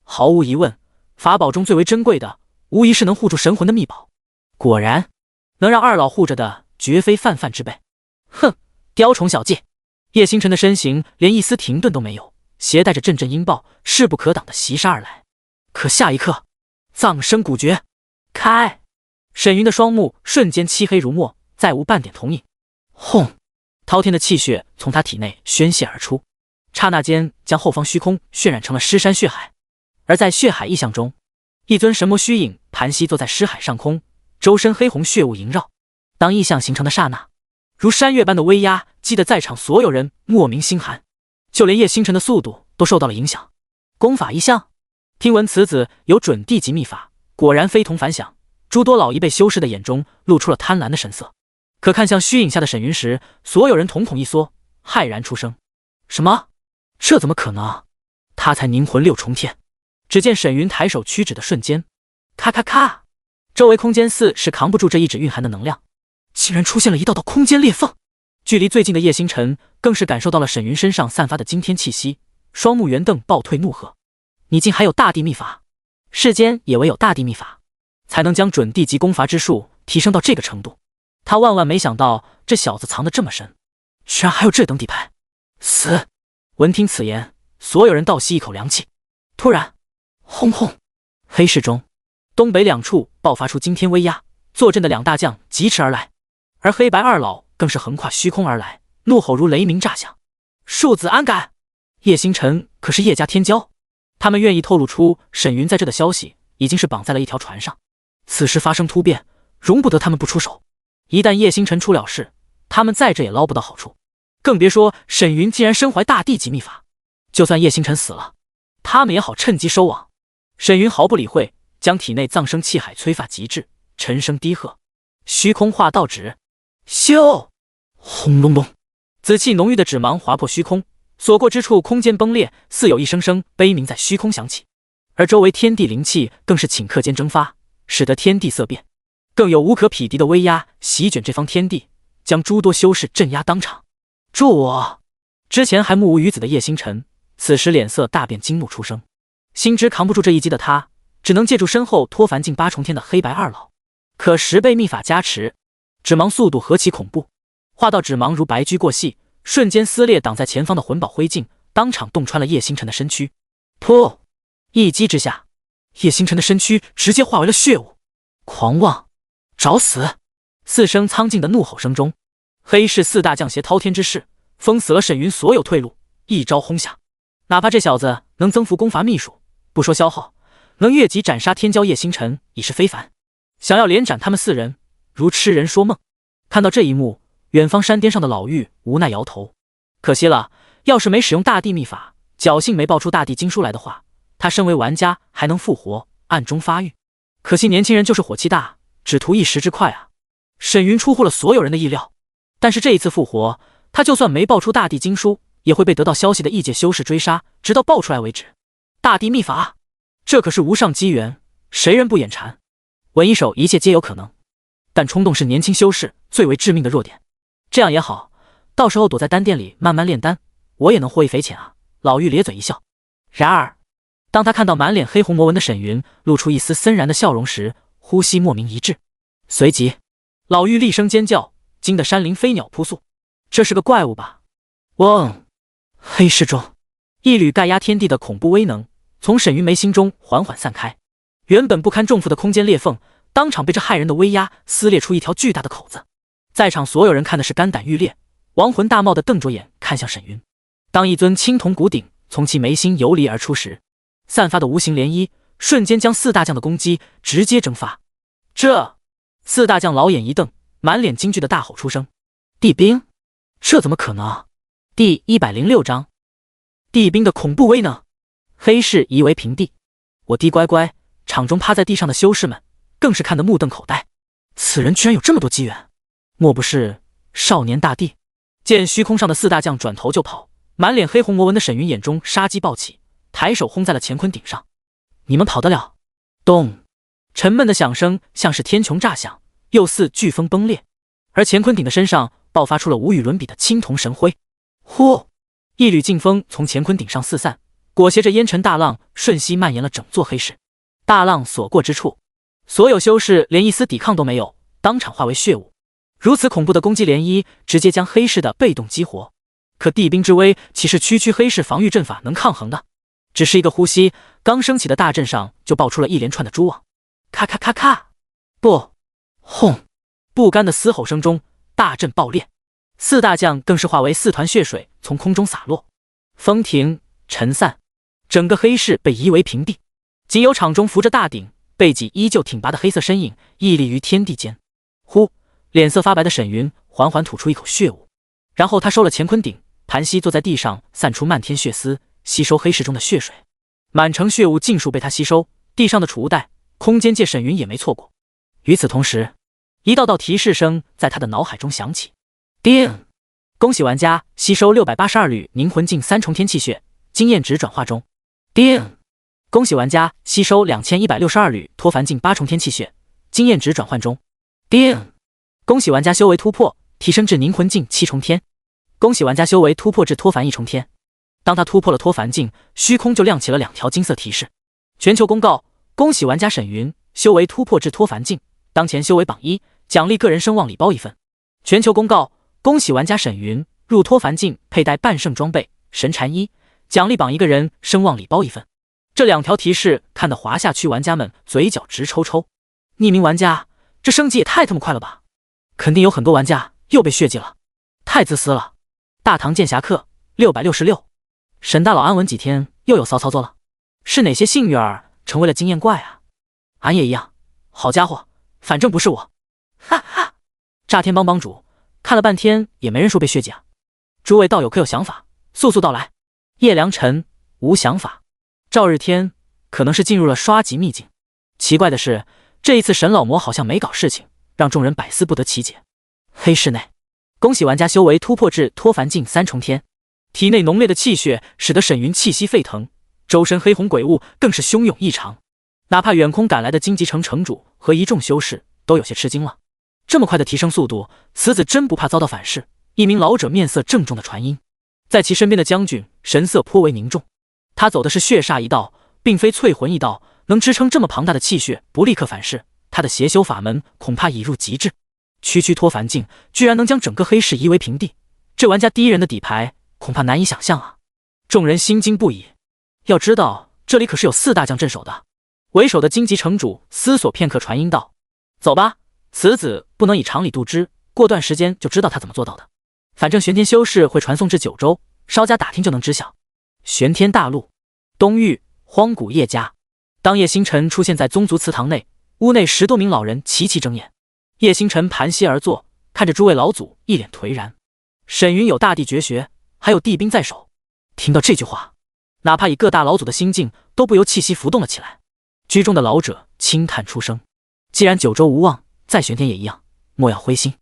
A: 毫无疑问，法宝中最为珍贵的，无疑是能护住神魂的秘宝。果然，能让二老护着的，绝非泛泛之辈。哼，雕虫小技！叶星辰的身形连一丝停顿都没有，携带着阵阵音爆，势不可挡的袭杀而来。可下一刻，葬身古诀开！沈云的双目瞬间漆黑如墨，再无半点瞳影。轰！滔天的气血从他体内宣泄而出，刹那间将后方虚空渲染成了尸山血海。而在血海意象中，一尊神魔虚影盘膝坐在尸海上空，周身黑红血雾萦绕。当意象形成的刹那，如山岳般的威压击得在场所有人莫名心寒，就连叶星辰的速度都受到了影响。功法意象，听闻此子有准地级秘法，果然非同凡响。诸多老一辈修士的眼中露出了贪婪的神色，可看向虚影下的沈云时，所有人瞳孔一缩，骇然出声：“什么？这怎么可能？他才凝魂6重天！”只见沈云抬手屈指的瞬间，咔咔咔，周围空间似是扛不住这一指蕴含的能量，竟然出现了一道道空间裂缝。距离最近的叶星辰更是感受到了沈云身上散发的惊天气息，双目圆瞪，暴退怒喝：“你竟还有大地秘法！世间也唯有大地秘法，才能将准地级功法之术提升到这个程度。”他万万没想到，这小子藏得这么深，居然还有这等底牌！死！闻听此言，所有人倒吸一口凉气。突然，轰轰！黑市中，东北两处爆发出惊天威压，坐镇的两大将疾驰而来，而黑白二老更是横跨虚空而来，怒吼如雷鸣炸响：“庶子安敢！”叶星辰可是叶家天骄，他们愿意透露出沈云在这的消息，已经是绑在了一条船上。此时发生突变，容不得他们不出手。一旦叶星辰出了事，他们再这也捞不到好处，更别说沈云竟然身怀大地级秘法。就算叶星辰死了，他们也好趁机收网。沈云毫不理会，将体内藏生气海催发极致，沉声低喝：“虚空化道指！”咻！轰隆隆，紫气浓郁的指芒划破虚空，所过之处空间崩裂，似有一声声悲鸣在虚空响起。而周围天地灵气更是顷刻间蒸发，使得天地色变，更有无可匹敌的威压席卷这方天地，将诸多修士镇压当场。助我！之前还目无鱼子的叶星辰，此时脸色大变，惊怒出声。心知扛不住这一击的他，只能借助身后脱凡境8重天的黑白二老。可10倍秘法加持，指芒速度何其恐怖！化道指芒如白驹过隙，瞬间撕裂挡在前方的魂宝灰烬，当场洞穿了叶星辰的身躯。噗！一击之下，叶星辰的身躯直接化为了血雾。狂妄！找死！4声苍劲的怒吼声中，黑氏4大将携滔天之势，封死了沈云所有退路，一招轰下。哪怕这小子能增幅攻伐秘术，不说消耗，能越级斩杀天骄夜星辰已是非凡。想要连斩他们4人，如痴人说梦。看到这一幕，远方山巅上的老妪无奈摇头，可惜了，要是没使用大地秘法，侥幸没爆出大地经书来的话，他身为玩家还能复活，暗中发育。可惜年轻人就是火气大，只图一时之快啊！沈云出乎了所有人的意料，但是这一次复活，他就算没爆出大地经书，也会被得到消息的异界修士追杀，直到爆出来为止。大地秘法，这可是无上机缘，谁人不眼馋？稳一手，一切皆有可能。但冲动是年轻修士最为致命的弱点。这样也好，到时候躲在丹殿里慢慢炼丹，我也能获益匪浅啊！老妪咧嘴一笑。然而，当他看到满脸黑红魔纹的沈云露出一丝森然的笑容时，呼吸莫名一滞。随即，老妪厉声尖叫，惊得山林飞鸟扑簌。这是个怪物吧？嗡！黑市中，一缕盖压天地的恐怖威能从沈云眉心中缓缓散开，原本不堪重负的空间裂缝当场被这骇人的威压撕裂出一条巨大的口子。在场所有人看的是肝胆欲裂，亡魂大冒的瞪着眼看向沈云。当一尊青铜古鼎从其眉心游离而出时，散发的无形涟漪瞬间将4大将的攻击直接蒸发。这4大将老眼一瞪，满脸惊惧的大吼出声：“地兵？这怎么可能？”第106章，地兵的恐怖威能。黑市夷为平地，我滴乖乖，场中趴在地上的修士们更是看得目瞪口呆。此人居然有这么多机缘，莫不是少年大帝？见虚空上的4大将转头就跑，满脸黑红魔纹的沈云眼中杀机暴起，抬手轰在了乾坤鼎上。你们跑得了？咚！沉闷的响声像是天穹炸响，又似飓风崩裂，而乾坤鼎的身上爆发出了无与伦比的青铜神辉。呼！一缕劲风从乾坤顶上四散，裹挟着烟尘大浪瞬息蔓延了整座黑市。大浪所过之处，所有修士连一丝抵抗都没有，当场化为血雾。如此恐怖的攻击涟漪，直接将黑市的被动激活。可地兵之威，岂是区区黑市防御阵法能抗衡的？只是一个呼吸，刚升起的大阵上就爆出了一连串的蛛网。咔咔咔咔！不！轰！不甘的嘶吼声中，大阵爆裂。4大将更是化为4团血水从空中洒落，风停尘散，整个黑市被夷为平地。仅有场中扶着大鼎，背脊依旧挺拔的黑色身影屹立于天地间。呼！脸色发白的沈云缓缓吐出一口血雾，然后他收了乾坤鼎，盘膝坐在地上，散出漫天血丝，吸收黑市中的血水。满城血雾尽数被他吸收，地上的储物袋、空间界沈云也没错过。与此同时，一道道提示声在他的脑海中响起。叮！恭喜玩家吸收682缕凝魂镜3重天气血，经验值转化中。叮！恭喜玩家吸收2162缕脱凡镜8重天气血，经验值转换中。叮！恭喜玩家修为突破，提升至凝魂镜7重天。恭喜玩家修为突破至脱凡1重天。当他突破了脱凡镜，虚空就亮起了2条金色提示。全球公告：恭喜玩家沈云修为突破至脱凡镜，当前修为榜1，奖励个人声望礼包1份。全球公告：恭喜玩家沈云入脱凡境，佩戴半圣装备神禅衣，奖励榜1个人声望礼包1份。这2条提示看得华夏区玩家们嘴角直抽抽。匿名玩家，这升级也太他妈快了吧！肯定有很多玩家又被血祭了，太自私了。大唐剑侠客666，沈大佬安稳几天又有骚操作了，是哪些幸运儿成为了经验怪啊？俺也一样，好家伙，反正不是我，哈哈！炸天帮帮主看了半天也没人说被血祭啊！诸位道友可有想法，速速道来。叶良辰无想法。赵日天可能是进入了刷级秘境。奇怪的是，这一次沈老魔好像没搞事情，让众人百思不得其解。黑市内，恭喜玩家修为突破至脱凡境3重天，体内浓烈的气血使得沈云气息沸腾，周身黑红鬼雾更是汹涌异常。哪怕远空赶来的荆棘城城主和一众修士都有些吃惊了。这么快的提升速度，此子真不怕遭到反噬。一名老者面色郑重的传音，在其身边的将军神色颇为凝重。他走的是血煞一道，并非淬魂一道，能支撑这么庞大的气血不立刻反噬，他的邪修法门恐怕已入极致。区区脱凡境居然能将整个黑市夷为平地，这玩家第一人的底牌恐怕难以想象啊！众人心惊不已。要知道这里可是有4大将镇守的。为首的荆棘城主思索片刻，传音道：走吧，此子不能以常理度之，过段时间就知道他怎么做到的。反正玄天修士会传送至9州，稍加打听就能知晓。玄天大陆东域荒古叶家。当叶星辰出现在宗族祠堂内，屋内10多名老人齐齐睁眼。叶星辰盘膝而坐，看着诸位老祖，一脸颓然。沈云有大地绝学，还有地兵在手。听到这句话，哪怕以各大老祖的心境，都不由气息浮动了起来。居中的老者轻叹出声：既然九州无望，再玄天也一样，莫要灰心。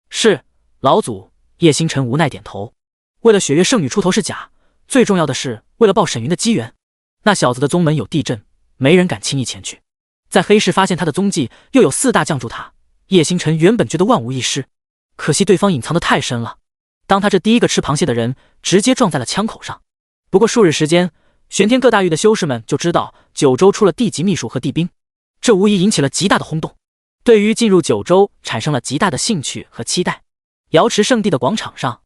A: 是，老祖。叶星辰无奈点头。为了雪月圣女出头是假，最重要的是为了报沈云的机缘。那小子的宗门有地震，没人敢轻易前去。在黑市发现他的踪迹，又有4大将助他，叶星辰原本觉得万无一失，可惜对方隐藏得太深了。当他这第一个吃螃蟹的人直接撞在了枪口上。不过数日时间，玄天各大域的修士们就知道九州出了地级秘术和地兵，这无疑引起了极大的轰动，对于进入九州产生了极大的兴趣和期待。瑶池圣地的广场上，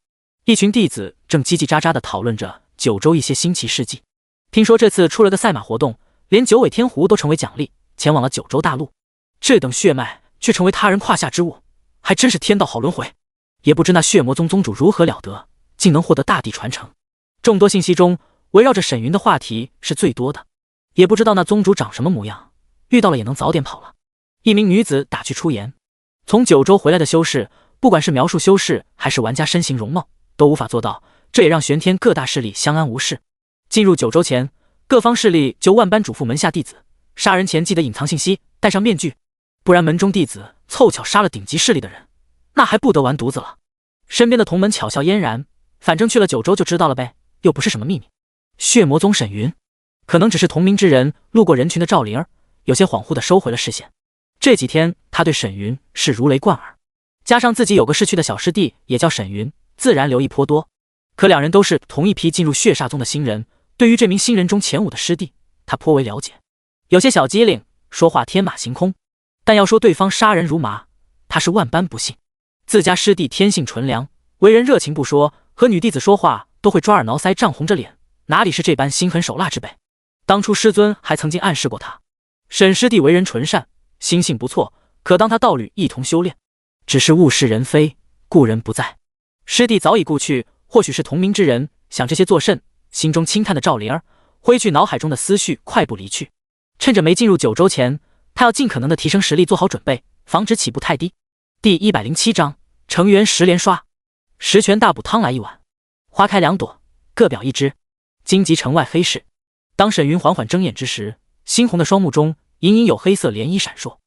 A: 一群弟子正叽叽喳喳地讨论着九州一些新奇事迹。听说这次出了个赛马活动，连9尾天狐都成为奖励，前往了九州大陆。这等血脉却成为他人胯下之物，还真是天道好轮回。也不知那血魔宗宗主如何了得，竟能获得大地传承。众多信息中，围绕着沈云的话题是最多的。也不知道那宗主长什么模样，遇到了也能早点跑了。一名女子打趣出言：从九州回来的修士，不管是描述修士还是玩家身形容貌，都无法做到，这也让玄天各大势力相安无事。进入九州前，各方势力就万般嘱咐门下弟子，杀人前记得隐藏信息，戴上面具，不然门中弟子凑巧杀了顶级势力的人，那还不得完犊子了。身边的同门巧笑嫣然，反正去了九州就知道了呗，又不是什么秘密。血魔宗沈云可能只是同名之人，路过人群的赵灵儿有些恍惚地收回了视线。这几天他对沈云是如雷贯耳，加上自己有个逝去的小师弟也叫沈云，自然留意颇多。可两人都是同一批进入血煞宗的新人，对于这名新人中前5的师弟，他颇为了解。有些小机灵，说话天马行空，但要说对方杀人如麻，他是万般不信。自家师弟天性纯良，为人热情不说，和女弟子说话都会抓耳挠腮，涨红着脸，哪里是这般心狠手辣之辈。当初师尊还曾经暗示过他，沈师弟为人纯善，心性不错，可当他道侣一同修炼，只是物是人非，故人不在。师弟早已故去，或许是同名之人，想这些作甚？心中轻叹的赵灵儿挥去脑海中的思绪，快步离去。趁着没进入九州前，他要尽可能的提升实力，做好准备，防止起步太低。第107章成员10连刷。十全大补汤来一碗，花开2朵，各表一枝。荆棘城外黑市，当沈云缓缓睁眼之时，猩红的双目中隐隐有黑色涟漪闪烁，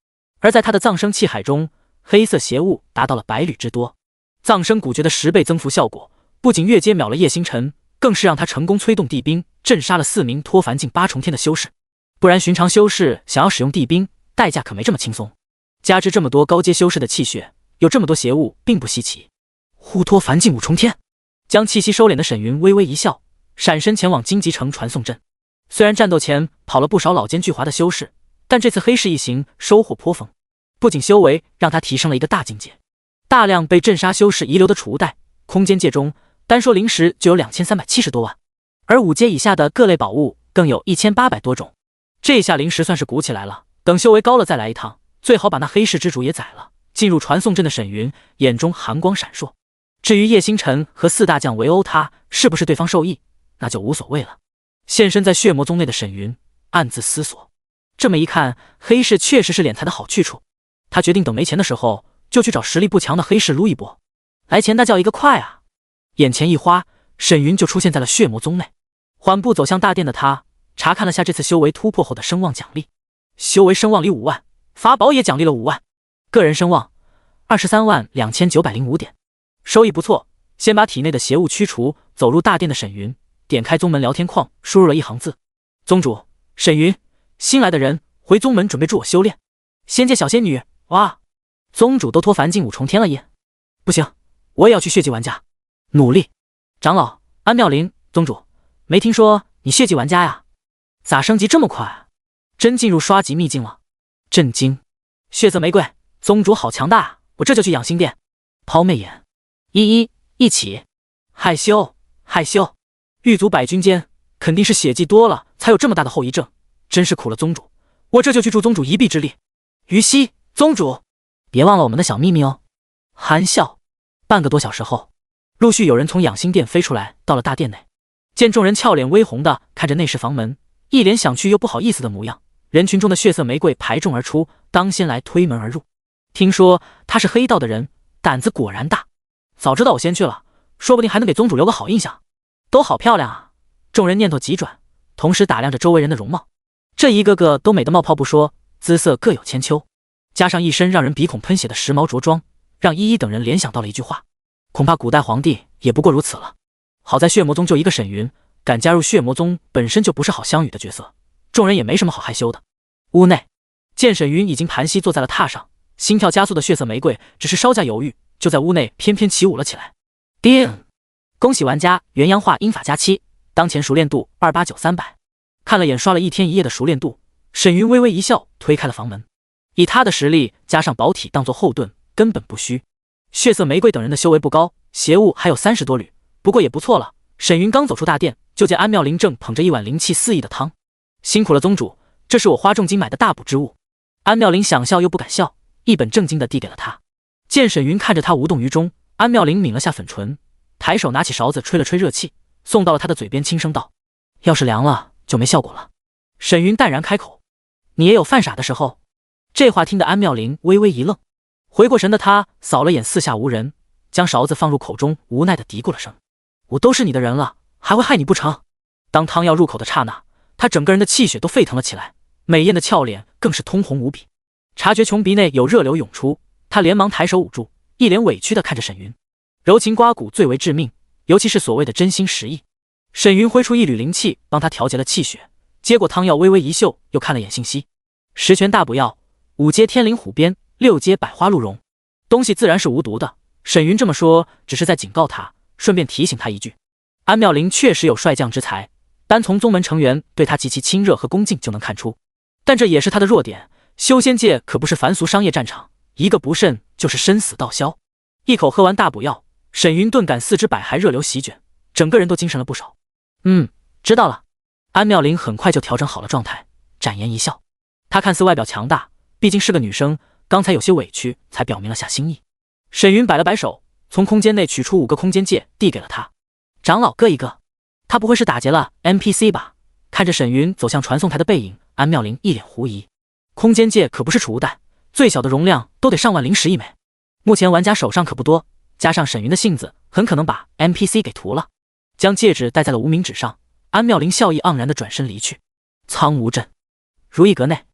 A: 而在他的藏生气海中，黑色邪物达到了100缕之多。藏生古诀的10倍增幅效果，不仅越阶秒了叶星辰，更是让他成功催动地兵，震杀了4名脱凡境8重天的修士。不然寻常修士想要使用地兵，代价可没这么轻松。加之这么多高阶修士的气血，有这么多邪物并不稀奇。呼脱凡境5重天，将气息收敛的沈云微微一笑，闪身前往荆棘城传送阵。虽然战斗前跑了不少老奸巨猾的修士，但这次黑市一行收获颇丰，不仅修为让他提升了一个大境界，大量被镇杀修士遗留的储物袋、空间界中，单说灵石就有2370多万，而5阶以下的各类宝物更有1800多种。这下灵石算是鼓起来了，等修为高了再来一趟，最好把那黑市之主也宰了。进入传送阵的沈云眼中寒光闪烁，至于叶星辰和4大将围殴他是不是对方受益，那就无所谓了。现身在血魔宗内的沈云暗自思索，这么一看，黑市确实是敛财的好去处。他决定等没钱的时候，就去找实力不强的黑市撸一波。来钱那叫一个快啊！眼前一花，沈云就出现在了血魔宗内。缓步走向大殿的他，查看了下这次修为突破后的声望奖励。修为声望里5万，法宝也奖励了5万，个人声望232905点，收益不错。先把体内的邪物驱除，走入大殿的沈云点开宗门聊天框，输入了一行字：宗主沈云，新来的人回宗门准备助我修炼。仙界小仙女，哇，宗主都脱凡境5重天了耶！不行，我也要去血祭玩家，努力。长老安妙龄，宗主没听说你血祭玩家呀？咋升级这么快啊？真进入刷级秘境了？震惊！血色玫瑰，宗主好强大啊！我这就去养心殿。抛媚眼，一起。害羞，狱卒百军间，肯定是血迹多了才有这么大的后遗症，真是苦了宗主，我这就去助宗主一臂之力。于西，宗主，别忘了我们的小秘密哦。含笑。半个多小时后，陆续有人从养心殿飞出来，到了大殿内。见众人俏脸微红的看着内室房门，一脸想去又不好意思的模样。人群中的血色玫瑰排众而出，当先来推门而入。听说他是黑道的人，胆子果然大。早知道我先去了，说不定还能给宗主留个好印象。都好漂亮啊！众人念头急转，同时打量着周围人的容貌。这一个个都美得冒泡不说，姿色各有千秋，加上一身让人鼻孔喷血的时髦着装，让依依等人联想到了一句话：恐怕古代皇帝也不过如此了。好在血魔宗就一个沈云，敢加入血魔宗本身就不是好相与的角色，众人也没什么好害羞的。屋内见沈云已经盘膝坐在了榻上，心跳加速的血色玫瑰只是稍加犹豫，就在屋内翩翩起舞了起来。叮！恭喜玩家元阳化英法加7，当前熟练度289-300。看了眼刷了一天一夜的熟练度，沈云微微一笑，推开了房门。以他的实力加上宝体当作后盾，根本不虚。血色玫瑰等人的修为不高，邪物还有30多缕，不过也不错了。沈云刚走出大殿，就见安妙龄正捧着一碗灵气四溢的汤。辛苦了宗主，这是我花重金买的大补之物。安妙龄想笑又不敢笑，一本正经地递给了他。见沈云看着他无动于衷，安妙龄抿了下粉唇，抬手拿起勺子吹了吹热气，送到了他的嘴边，轻声道：要是凉了就没效果了。沈云淡然开口：你也有犯傻的时候。这话听得安妙龄微微一愣，回过神的他扫了眼四下无人，将勺子放入口中，无奈地嘀咕了声：我都是你的人了，还会害你不成？当汤要入口的刹那，他整个人的气血都沸腾了起来，美艳的俏脸更是通红无比。察觉穷鼻内有热流涌出，他连忙抬手捂住，一脸委屈地看着沈云。柔情刮骨最为致命，尤其是所谓的真心实意。沈云挥出一缕灵气帮他调节了气血，接过汤药微微一嗅，又看了眼信息：10全大补药，5阶天灵虎鞭，6阶百花鹿茸。东西自然是无毒的，沈云这么说只是在警告他，顺便提醒他一句：安妙龄确实有帅将之才，单从宗门成员对他极其亲热和恭敬就能看出，但这也是他的弱点。修仙界可不是凡俗商业战场，一个不慎就是生死道消。一口喝完大补药，沈云顿感四肢百骸热流席卷，整个人都精神了不少。知道了。安妙龄很快就调整好了状态，展颜一笑。她看似外表强大，毕竟是个女生，刚才有些委屈，才表明了下心意。沈云摆了摆手，从空间内取出5个空间戒，递给了他。长老各一个。他不会是打劫了 NPC 吧？看着沈云走向传送台的背影，安妙龄一脸狐疑。空间戒可不是储物袋，最小的容量都得上万灵石一枚。目前玩家手上可不多，加上沈云的性子，很可能把 NPC 给屠了。将戒指戴在了无名指上，安妙龄笑意盎然地转身离去。苍梧镇如意阁内，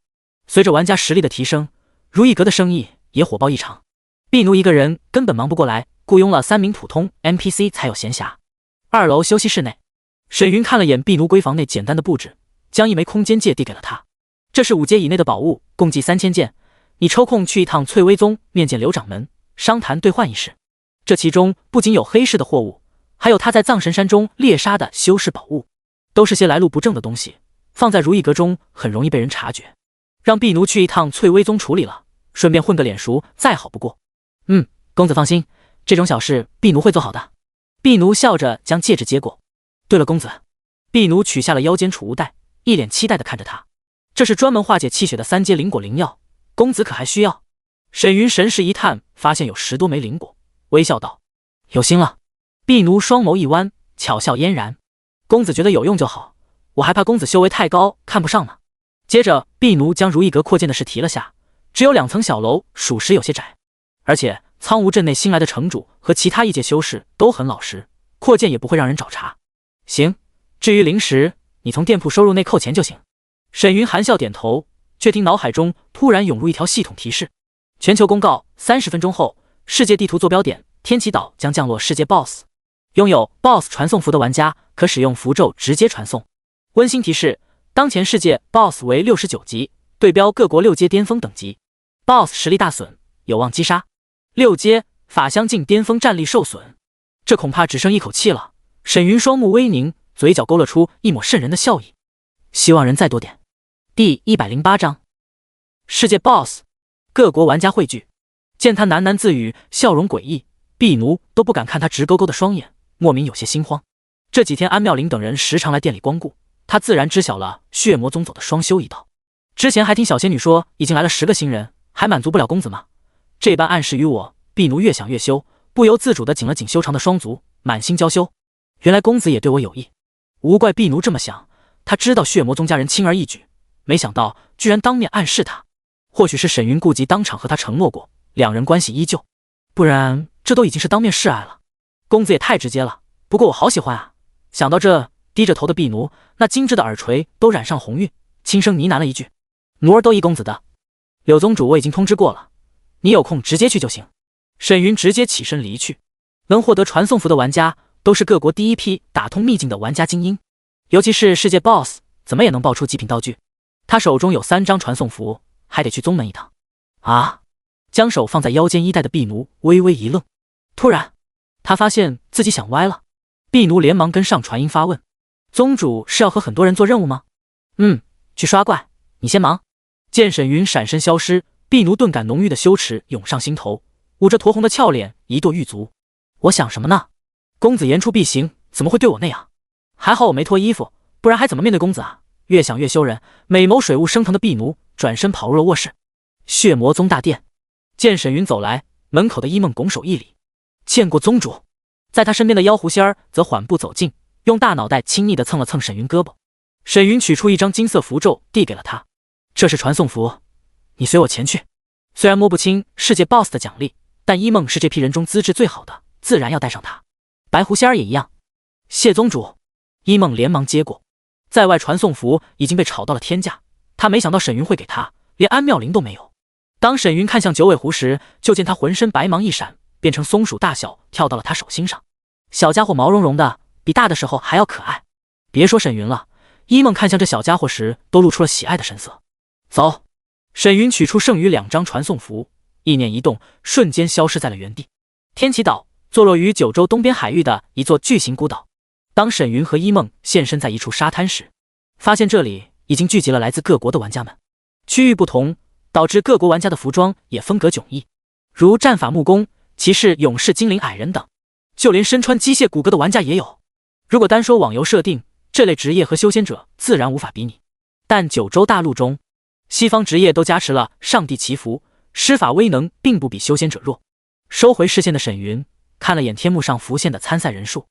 A: 随着玩家实力的提升，如意阁的生意也火爆异常。婢奴一个人根本忙不过来，雇佣了3名普通 NPC 才有闲暇。2楼休息室内，沈云看了眼婢奴闺房内简单的布置，将一枚空间戒递给了他。这是5阶以内的宝物，共计3000件，你抽空去一趟翠微宗面见刘掌门，商谈兑换一事。这其中不仅有黑市的货物，还有他在藏神山中猎杀的修士宝物，都是些来路不正的东西，放在如意阁中很容易被人察觉。让婢奴去一趟翠微宗处理了，顺便混个脸熟，再好不过。公子放心，这种小事婢奴会做好的。婢奴笑着将戒指接过。对了，公子。婢奴取下了腰间储物袋，一脸期待地看着他。这是专门化解气血的3阶灵果灵药，公子可还需要？沈云神识一探，发现有10多枚灵果，微笑道：有心了。婢奴双眸一弯，巧笑嫣然：公子觉得有用就好，我还怕公子修为太高看不上呢。接着婢奴将如意阁扩建的事提了下，只有2层小楼，属实有些窄，而且苍梧镇内新来的城主和其他异界修士都很老实，扩建也不会让人找茬。行，至于灵石，你从店铺收入内扣钱就行。沈云含笑点头，却听脑海中突然涌入一条系统提示：全球公告，30分钟后，世界地图坐标点天启岛将降落世界 BOSS， 拥有 BOSS 传送符的玩家可使用符咒直接传送。温馨提示：当前世界 BOSS 为69级，对标各国6阶巅峰等级， BOSS 实力大损，有望击杀。6阶法相境巅峰战力受损，这恐怕只剩一口气了。沈云双目微凝，嘴角勾勒出一抹渗人的笑意。希望人再多点。第108章世界 BOSS， 各国玩家汇聚。见他喃喃自语，笑容诡异，婢奴都不敢看他直勾勾的双眼，莫名有些心慌。这几天安妙龄等人时常来店里光顾，他自然知晓了血魔宗走的双修一道。之前还听小仙女说已经来了10个新人，还满足不了公子吗？这般暗示于我，婢奴越想越羞，不由自主地紧了紧修长的双足，满心娇羞。原来公子也对我有意。无怪婢奴这么想，他知道血魔宗家人轻而易举，没想到居然当面暗示他。或许是沈云顾及当场和他承诺过，两人关系依旧，不然这都已经是当面示爱了。公子也太直接了，不过我好喜欢啊。想到这，低着头的婢奴那精致的耳垂都染上红晕，轻声呢喃了一句：“奴儿都依公子的。柳宗主我已经通知过了，你有空直接去就行。”沈云直接起身离去。能获得传送符的玩家都是各国第一批打通秘境的玩家精英，尤其是世界 BOSS 怎么也能爆出极品道具。他手中有3张传送符，还得去宗门一趟。啊！将手放在腰间衣带的婢奴微微一愣，突然他发现自己想歪了。婢奴连忙跟上传音发问：“宗主是要和很多人做任务吗？”“去刷怪，你先忙。”见沈云闪身消失，婢奴顿感浓郁的羞耻涌上心头，捂着酡红的俏脸一跺玉足：“我想什么呢？公子言出必行，怎么会对我那样？还好我没脱衣服，不然还怎么面对公子啊？”越想越羞人，美眸水雾升腾的婢奴转身跑入了卧室。血魔宗大殿，见沈云走来，门口的一梦拱手一礼：“见过宗主。”在他身边的妖狐仙儿则缓步走近，用大脑袋亲昵地蹭了蹭沈云胳膊。沈云取出一张金色符咒递给了他：“这是传送符，你随我前去。”虽然摸不清世界 BOSS 的奖励，但一梦是这批人中资质最好的，自然要带上他。白狐仙儿也一样。谢宗主。一梦连忙接过。在外传送符已经被炒到了天价，他没想到沈云会给他，连安妙灵都没有。当沈云看向九尾狐时，就见他浑身白芒一闪，变成松鼠大小跳到了他手心上。小家伙毛茸茸的，比大的时候还要可爱。别说沈云了，一梦看向这小家伙时都露出了喜爱的神色。走。沈云取出剩余2张传送符，意念一动，瞬间消失在了原地。天启岛坐落于九州东边海域的一座巨型孤岛。当沈云和一梦现身在一处沙滩时，发现这里已经聚集了来自各国的玩家们。区域不同，导致各国玩家的服装也风格迥异，如战法木工、骑士、勇士、精灵、矮人等，就连身穿机械骨骼的玩家也有。如果单说网游设定，这类职业和修仙者自然无法比拟，但九州大陆中，西方职业都加持了上帝祈福，施法威能并不比修仙者弱。收回视线的沈云看了眼天幕上浮现的参赛人数，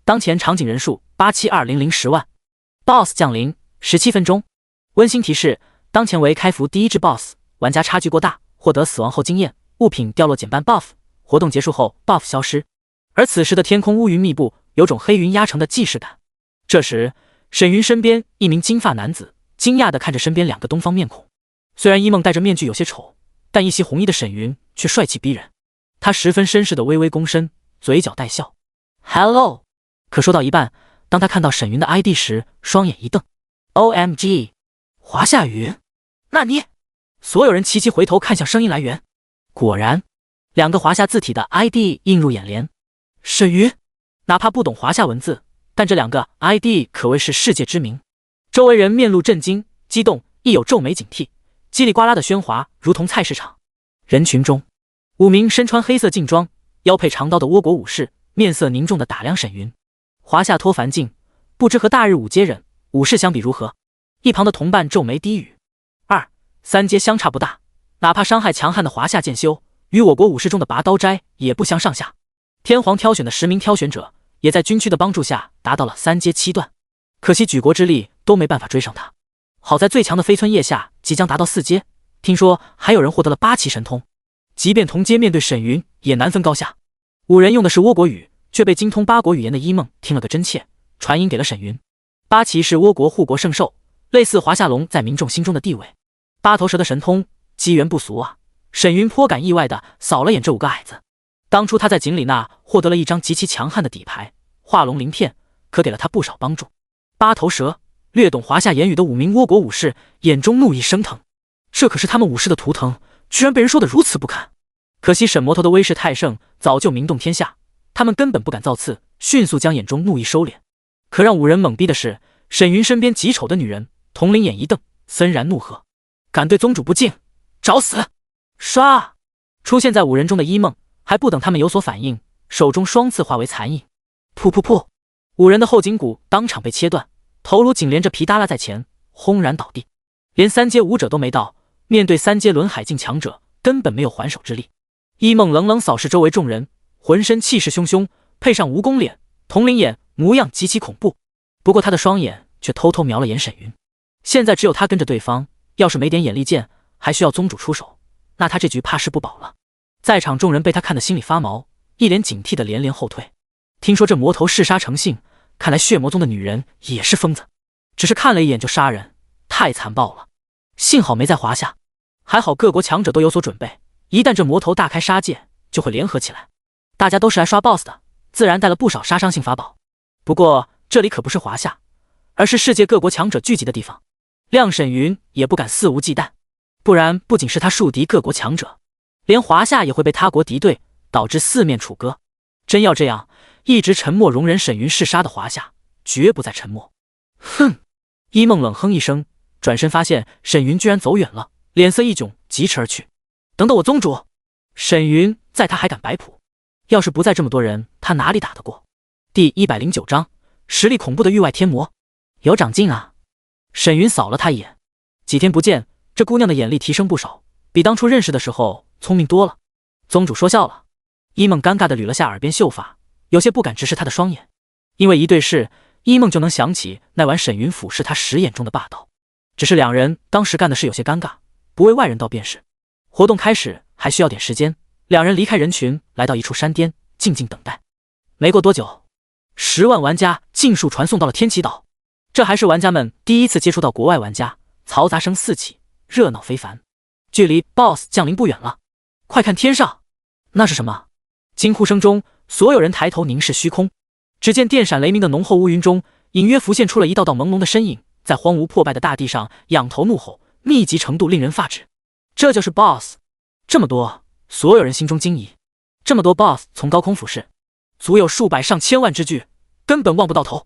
A: 当前场景人数8720010万 ，BOSS 降临17分钟。温馨提示：当前为开服第1只 BOSS， 玩家差距过大，获得死亡后经验、物品掉落减半 buff， 活动结束后 buff 消失。而此时的天空乌云密布，有种黑云压城的既视感。这时，沈云身边一名金发男子惊讶地看着身边2个东方面孔。虽然一梦戴着面具有些丑，但一袭红衣的沈云却帅气逼人。他十分绅士的微微躬身，嘴角带笑 ，Hello。可说到一半，当他看到沈云的 ID 时，双眼一瞪 ，OMG， 华夏云，那你？所有人齐齐回头看向声音来源，果然，2个华夏字体的 ID 映入眼帘。沈云，哪怕不懂华夏文字，但这2个 ID 可谓是世界知名。周围人面露震惊、激动，亦有皱眉警惕，叽里呱啦的喧哗如同菜市场。人群中，5名身穿黑色劲装、腰佩长刀的倭国武士面色凝重地打量沈云。华夏托凡境，不知和大日五阶忍武士相比如何？一旁的同伴皱眉低语：2、3阶相差不大，哪怕伤害强悍的华夏剑修，与我国武士中的拔刀斋也不相上下。天皇挑选的10名挑选者，也在军区的帮助下达到了3阶7段，可惜举国之力都没办法追上他。好在最强的飞村叶下即将达到4阶，听说还有人获得了8期神通。即便同阶面对沈云，也难分高下。5人用的是倭国语，却被精通8国语言的一梦听了个真切，传音给了沈云。8期是倭国护国圣兽，类似华夏龙在民众心中的地位。8头蛇的神通，机缘不俗啊！沈云颇感意外的扫了眼这5个矮子。当初他在锦里那获得了一张极其强悍的底牌化龙鳞片，可给了他不少帮助。8头蛇，略懂华夏言语的5名倭国武士眼中怒意升腾，这可是他们武士的图腾，居然被人说得如此不堪。可惜沈魔头的威势太盛，早就名动天下，他们根本不敢造次，迅速将眼中怒意收敛。可让5人懵逼的是，沈云身边极丑的女人铜铃眼一瞪，森然怒喝：“敢对宗主不敬，找死！”唰，出现在5人中的一梦还不等他们有所反应，手中双刺化为残影，噗噗噗，5人的后颈骨当场被切断，头颅紧连着皮耷拉在前，轰然倒地。连3阶武者都没到，面对3阶轮海境强者，根本没有还手之力。一梦冷冷扫视周围众人，浑身气势汹汹，配上蜈蚣脸、铜铃眼，模样极其恐怖。不过他的双眼却偷偷瞄了眼沈云。现在只有他跟着对方，要是没点眼力见，还需要宗主出手，那他这局怕是不保了。在场众人被他看得心里发毛，一脸警惕的连连后退。听说这魔头嗜杀成性，看来血魔宗的女人也是疯子，只是看了一眼就杀人，太残暴了。幸好没在华夏，还好各国强者都有所准备，一旦这魔头大开杀戒，就会联合起来。大家都是来刷 BOSS 的，自然带了不少杀伤性法宝。不过这里可不是华夏，而是世界各国强者聚集的地方。亮沈云也不敢肆无忌惮，不然不仅是他树敌各国强者，连华夏也会被他国敌对，导致四面楚歌。真要这样，一直沉默容忍沈云嗜杀的华夏绝不再沉默。哼！一梦冷哼一声，转身发现沈云居然走远了，脸色一窘，疾驰而去。等等我宗主！沈云在他还敢摆谱，要是不在这么多人，他哪里打得过？第109章，实力恐怖的域外天魔，有长进啊！沈云扫了他一眼，几天不见，这姑娘的眼力提升不少，比当初认识的时候聪明多了。宗主说笑了。一梦尴尬地捋了下耳边秀发，有些不敢直视他的双眼，因为一对视，一梦就能想起那晚沈云俯视他时眼中的霸道。只是两人当时干的事有些尴尬，不为外人道便是。活动开始还需要点时间，两人离开人群，来到一处山巅，静静等待。没过多久，10万玩家尽数传送到了天启岛。这还是玩家们第一次接触到国外玩家，嘈杂声四起，热闹非凡。距离 BOSS 降临不远了，快看天上，那是什么？惊呼声中，所有人抬头凝视虚空，只见电闪雷鸣的浓厚乌云中，隐约浮现出了一道道朦胧的身影，在荒芜破败的大地上仰头怒吼，密集程度令人发指。这就是 BOSS， 这么多，所有人心中惊疑。这么多 BOSS 从高空俯视，足有数百上千万之巨，根本望不到头。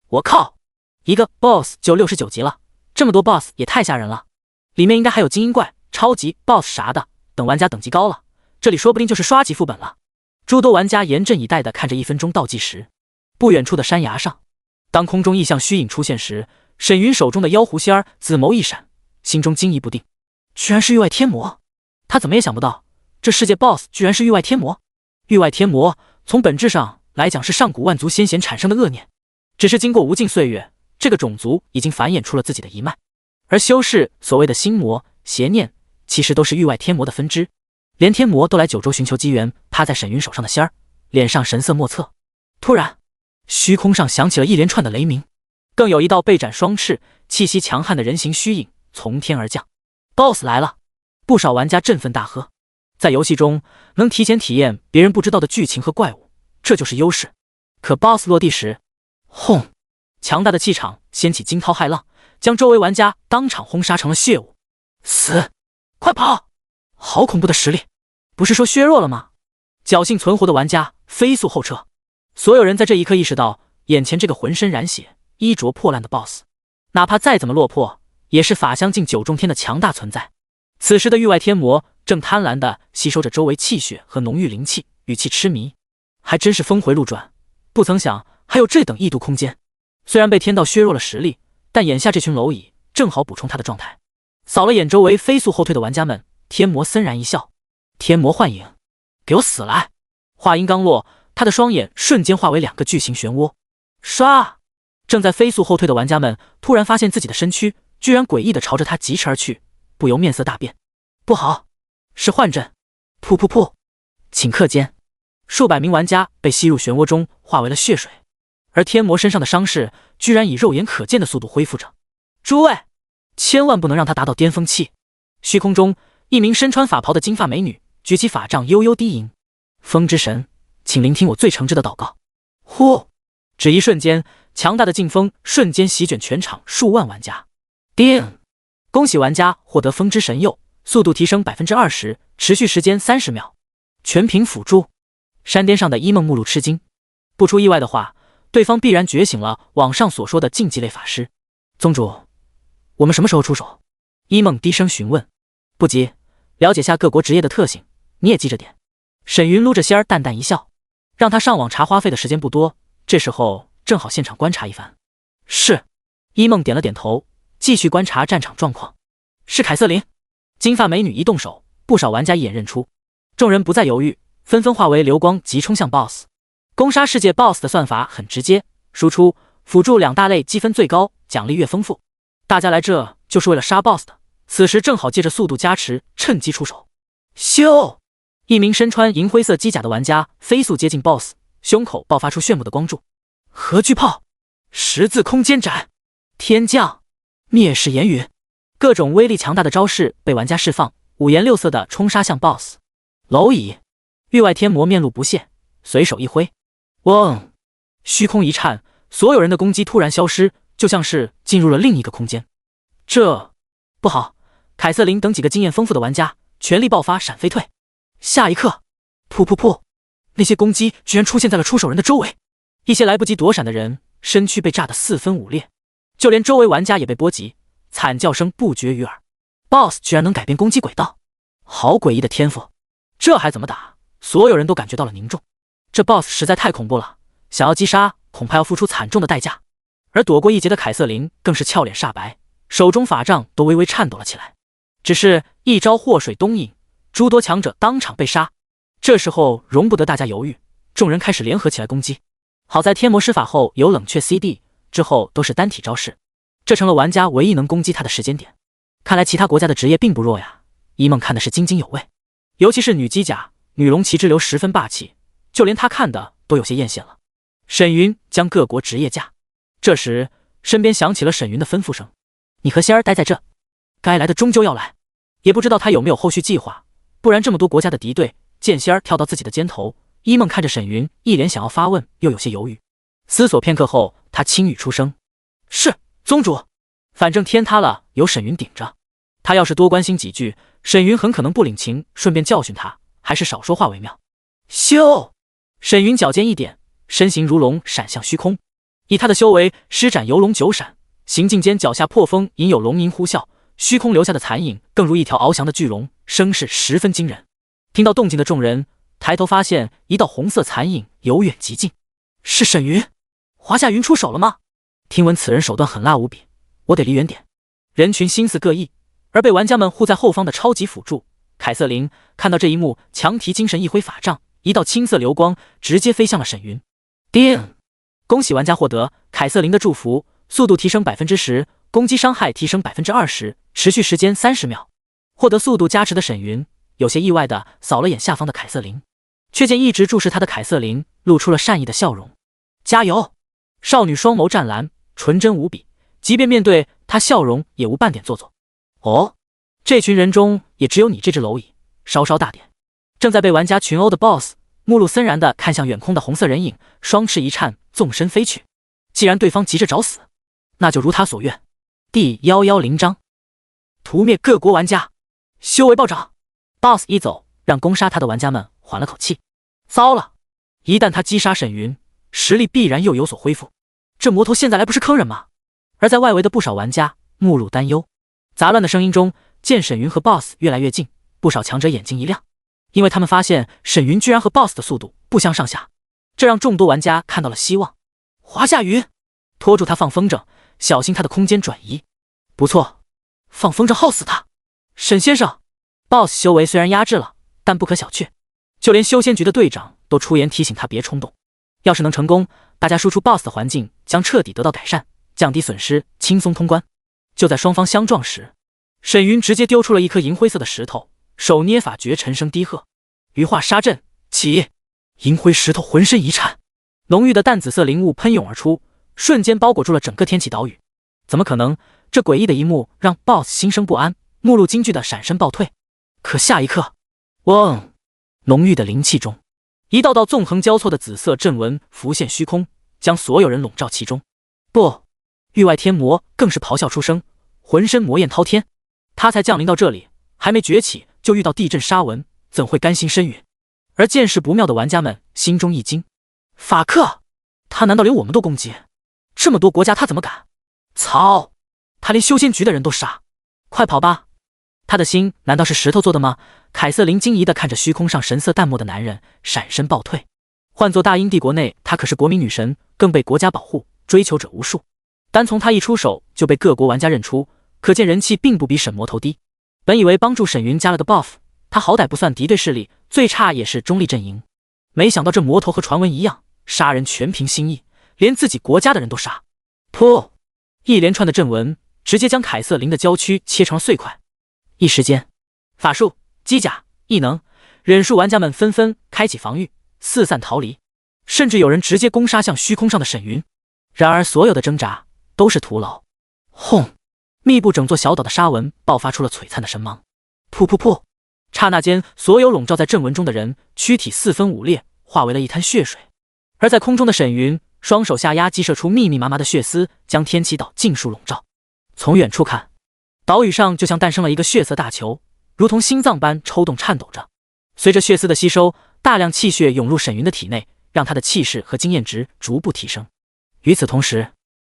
A: 我靠，一个 BOSS 就69级了，这么多 BOSS 也太吓人了。里面应该还有精英怪、超级 BOSS 啥的，等玩家等级高了，这里说不定就是刷级副本了。诸多玩家严阵以待地看着1分钟倒计时。不远处的山崖上，当空中异象虚影出现时，沈云手中的妖狐仙儿紫眸一闪，心中惊疑不定，居然是域外天魔。他怎么也想不到，这世界 BOSS 居然是域外天魔。域外天魔从本质上来讲是上古万族先贤产生的恶念，只是经过无尽岁月，这个种族已经繁衍出了自己的一脉。而修士所谓的心魔、邪念，其实都是域外天魔的分支。连天魔都来九州寻求机缘，趴在沈云手上的仙儿脸上神色莫测。突然虚空上响起了一连串的雷鸣，更有一道被斩双翅、气息强悍的人形虚影从天而降。 BOSS 来了！不少玩家振奋大喝。在游戏中能提前体验别人不知道的剧情和怪物，这就是优势。可 BOSS 落地时，轰！强大的气场掀起惊涛骇浪，将周围玩家当场轰杀成了血雾。死！快跑！好恐怖的实力，不是说削弱了吗？侥幸存活的玩家飞速后撤。所有人在这一刻意识到，眼前这个浑身染血、衣着破烂的 BOSS， 哪怕再怎么落魄，也是法相境9重天的强大存在。此时的域外天魔正贪婪地吸收着周围气血和浓郁灵气，语气痴迷。还真是峰回路转，不曾想还有这等异度空间。虽然被天道削弱了实力，但眼下这群蝼蚁正好补充他的状态。扫了眼周围飞速后退的玩家们，天魔森然一笑：“天魔幻影，给我死来！”话音刚落，他的双眼瞬间化为2个巨型漩涡。唰！正在飞速后退的玩家们突然发现自己的身躯居然诡异地朝着他疾驰而去，不由面色大变。不好，是幻阵！噗噗噗！顷刻间，数百名玩家被吸入漩涡中，化为了血水。而天魔身上的伤势居然以肉眼可见的速度恢复着。诸位，千万不能让他达到巅峰期！虚空中，一名身穿法袍的金发美女举起法杖，悠悠低吟：“风之神，请聆听我最诚挚的祷告。”呼！只一瞬间，强大的劲风瞬间席卷全场数万玩家。叮！恭喜玩家获得风之神佑，速度提升 20%， 持续时间30秒，全凭辅助。山巅上的伊梦目露吃惊，不出意外的话，对方必然觉醒了网上所说的竞技类法师。宗主，我们什么时候出手？伊梦低声询问。不急，了解下各国职业的特性，你也记着点。沈云撸着仙儿淡淡一笑，让他上网查花费的时间不多，这时候正好现场观察一番。是。伊梦点了点头，继续观察战场状况。是凯瑟琳。金发美女一动手，不少玩家一眼认出，众人不再犹豫，纷纷化为流光急冲向 BOSS。攻杀世界 BOSS 的算法很直接，输出辅助2大类积分最高，奖励越丰富。大家来这就是为了杀 BOSS 的，此时正好借着速度加持，趁机出手。咻！一名身穿银灰色机甲的玩家飞速接近 BOSS， 胸口爆发出炫目的光柱。核聚炮、十字空间斩、天降、灭世炎云，各种威力强大的招式被玩家释放，五颜六色的冲杀向 BOSS。蝼蚁、域外天魔面露不屑，随手一挥，嗡！虚空一颤，所有人的攻击突然消失，就像是进入了另一个空间。这不好！凯瑟琳等几个经验丰富的玩家全力爆发，闪飞退。下一刻，噗噗噗，那些攻击居然出现在了出手人的周围，一些来不及躲闪的人身躯被炸得四分五裂，就连周围玩家也被波及，惨叫声不绝于耳。BOSS 居然能改变攻击轨道，好诡异的天赋！这还怎么打？所有人都感觉到了凝重。这 BOSS 实在太恐怖了，想要击杀恐怕要付出惨重的代价。而躲过一劫的凯瑟琳更是俏脸煞白，手中法杖都微微颤抖了起来。只是一招祸水东引，诸多强者当场被杀。这时候容不得大家犹豫，众人开始联合起来攻击。好在天魔施法后有冷却 CD， 之后都是单体招式，这成了玩家唯一能攻击他的时间点。看来其他国家的职业并不弱呀，一梦看的是津津有味。尤其是女机甲女龙骑之流十分霸气，就连他看的都有些艳羡了。沈云将各国职业架。这时身边响起了沈云的吩咐声：你和仙儿待在这，该来的终究要来。也不知道他有没有后续计划，不然这么多国家的敌对，见仙儿跳到自己的肩头。一梦看着沈云，一脸想要发问，又有些犹豫。思索片刻后，他轻语出声：是，宗主。反正天塌了有沈云顶着，他要是多关心几句，沈云很可能不领情，顺便教训他，还是少说话为妙。咻！沈云脚尖一点，身形如龙闪向虚空，以他的修为施展游龙九闪，行进间脚下破风隐有龙吟呼啸，虚空留下的残影更如一条翱翔的巨龙，声势十分惊人。听到动静的众人抬头发现一道红色残影由远及近，是沈云。华夏云出手了吗？听闻此人手段狠辣无比，我得离远点。人群心思各异，而被玩家们护在后方的超级辅助凯瑟琳看到这一幕，强提精神一挥法杖，一道青色流光直接飞向了沈云。叮！恭喜玩家获得凯瑟琳的祝福，速度提升 10%， 攻击伤害提升 20%， 持续时间30秒。获得速度加持的沈云有些意外的扫了眼下方的凯瑟琳，却见一直注视他的凯瑟琳露出了善意的笑容。加油！少女双眸湛蓝，纯真无比，即便面对他笑容也无半点做作。哦，这群人中也只有你这只蝼蚁稍稍大点。正在被玩家群殴的 BOSS 目露森然地看向远空的红色人影，双翅一颤，纵身飞去。既然对方急着找死，那就如他所愿。第110章屠灭各国玩家，修为暴涨。 BOSS 一走，让攻杀他的玩家们缓了口气。糟了，一旦他击杀沈云，实力必然又有所恢复。这魔头现在来不是坑人吗？而在外围的不少玩家目露担忧。杂乱的声音中，见沈云和 BOSS 越来越近，不少强者眼睛一亮，因为他们发现沈云居然和 BOSS 的速度不相上下，这让众多玩家看到了希望。华夏云，拖住他放风筝，小心他的空间转移。不错，放风筝耗死他。沈先生， BOSS 修为虽然压制了，但不可小觑，就连修仙局的队长都出言提醒他别冲动。要是能成功，大家输出 BOSS 的环境将彻底得到改善，降低损失，轻松通关。就在双方相撞时，沈云直接丢出了一颗银灰色的石头，手捏法诀，沉声低喝：羽化杀阵起！银灰石头浑身一颤，浓郁的淡紫色灵雾喷涌而出，瞬间包裹住了整个天启岛屿。怎么可能？这诡异的一幕让 BOSS 心生不安，目露惊惧的闪身暴退。可下一刻，嗡！浓郁的灵气中，一道道纵横交错的紫色阵纹浮现虚空，将所有人笼罩其中。不！域外天魔更是咆哮出声，浑身魔焰滔天。他才降临到这里，还没崛起就遇到地震杀纹，怎会甘心身陨？而见势不妙的玩家们心中一惊，法克，他难道连我们都攻击？这么多国家他怎么敢？操！他连修仙局的人都杀，快跑吧！他的心难道是石头做的吗？凯瑟琳惊疑地看着虚空上神色淡漠的男人，闪身暴退。换作大英帝国内，她可是国民女神，更被国家保护，追求者无数。单从她一出手就被各国玩家认出，可见人气并不比沈魔头低。本以为帮助沈云加了个 buff， 他好歹不算敌对势力，最差也是中立阵营。没想到这魔头和传闻一样，杀人全凭心意，连自己国家的人都杀。噗！一连串的阵纹直接将凯瑟琳的娇躯切成了碎块。一时间，法术、机甲、异能，忍术玩家们纷纷开启防御，四散逃离，甚至有人直接攻杀向虚空上的沈云。然而，所有的挣扎都是徒劳。轰！密布整座小岛的沙纹爆发出了璀璨的神芒。噗噗噗！刹那间，所有笼罩在阵纹中的人躯体四分五裂，化为了一滩血水。而在空中的沈云双手下压，激射出密密麻麻的血丝，将天启岛尽数笼罩。从远处看，岛屿上就像诞生了一个血色大球，如同心脏般抽动颤抖着。随着血丝的吸收，大量气血涌入沈云的体内，让他的气势和经验值逐步提升。与此同时，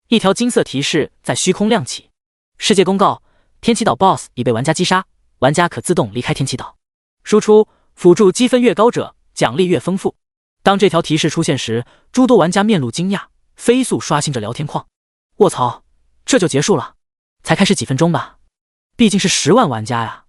A: 一条金色提示在虚空亮起：世界公告，天启岛 BOSS 已被玩家击杀，玩家可自动离开天启岛。输出辅助积分越高者，奖励越丰富。当这条提示出现时，诸多玩家面露惊讶，飞速刷新着聊天框。卧槽，这就结束了？才开始几分钟吧？毕竟是10万玩家呀！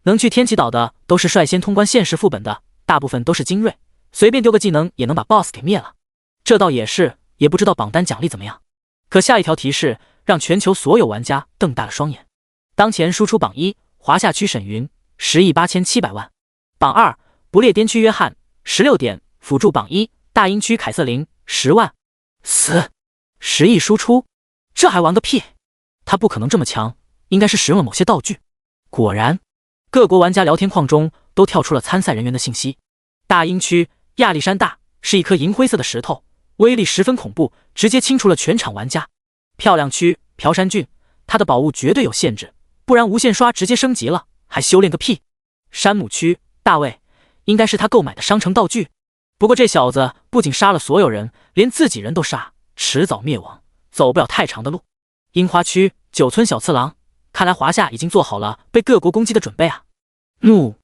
A: 能去天启岛的都是率先通关现实副本的，大部分都是精锐，随便丢个技能也能把 BOSS 给灭了。这倒也是，也不知道榜单奖励怎么样。可下一条提示让全球所有玩家瞪大了双眼。当前输出榜1，华夏区沈云10亿8700万；榜2，不列颠区约翰16点；辅助榜1，大英区凯瑟琳10万。死！10亿输出，这还玩个屁！他不可能这么强，应该是使用了某些道具。果然，各国玩家聊天框中都跳出了参赛人员的信息。大英区亚历山大是一颗银灰色的石头，威力十分恐怖，直接清除了全场玩家。漂亮区朴山郡，他的宝物绝对有限制，不然无限刷直接升级了，还修炼个屁。山姆区大卫，应该是他购买的商城道具。不过这小子不仅杀了所有人，连自己人都杀，迟早灭亡，走不了太长的路。樱花区九村小次郎，看来华夏已经做好了被各国攻击的准备啊！怒！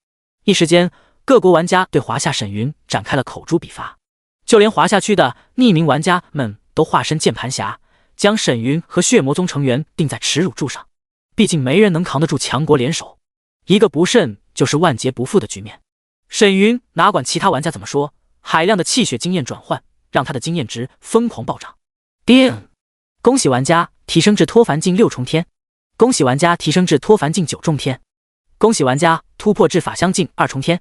A: 一时间，各国玩家对华夏沈云展开了口诛笔伐，就连华夏区的匿名玩家们都化身键盘侠，将沈云和血魔宗成员钉在耻辱柱上。毕竟没人能扛得住强国联手，一个不慎就是万劫不复的局面。沈云哪管其他玩家怎么说，海量的气血经验转换让他的经验值疯狂暴涨。叮！恭喜玩家提升至脱凡境6重天，恭喜玩家提升至脱凡境9重天，恭喜玩家突破至法相境2重天。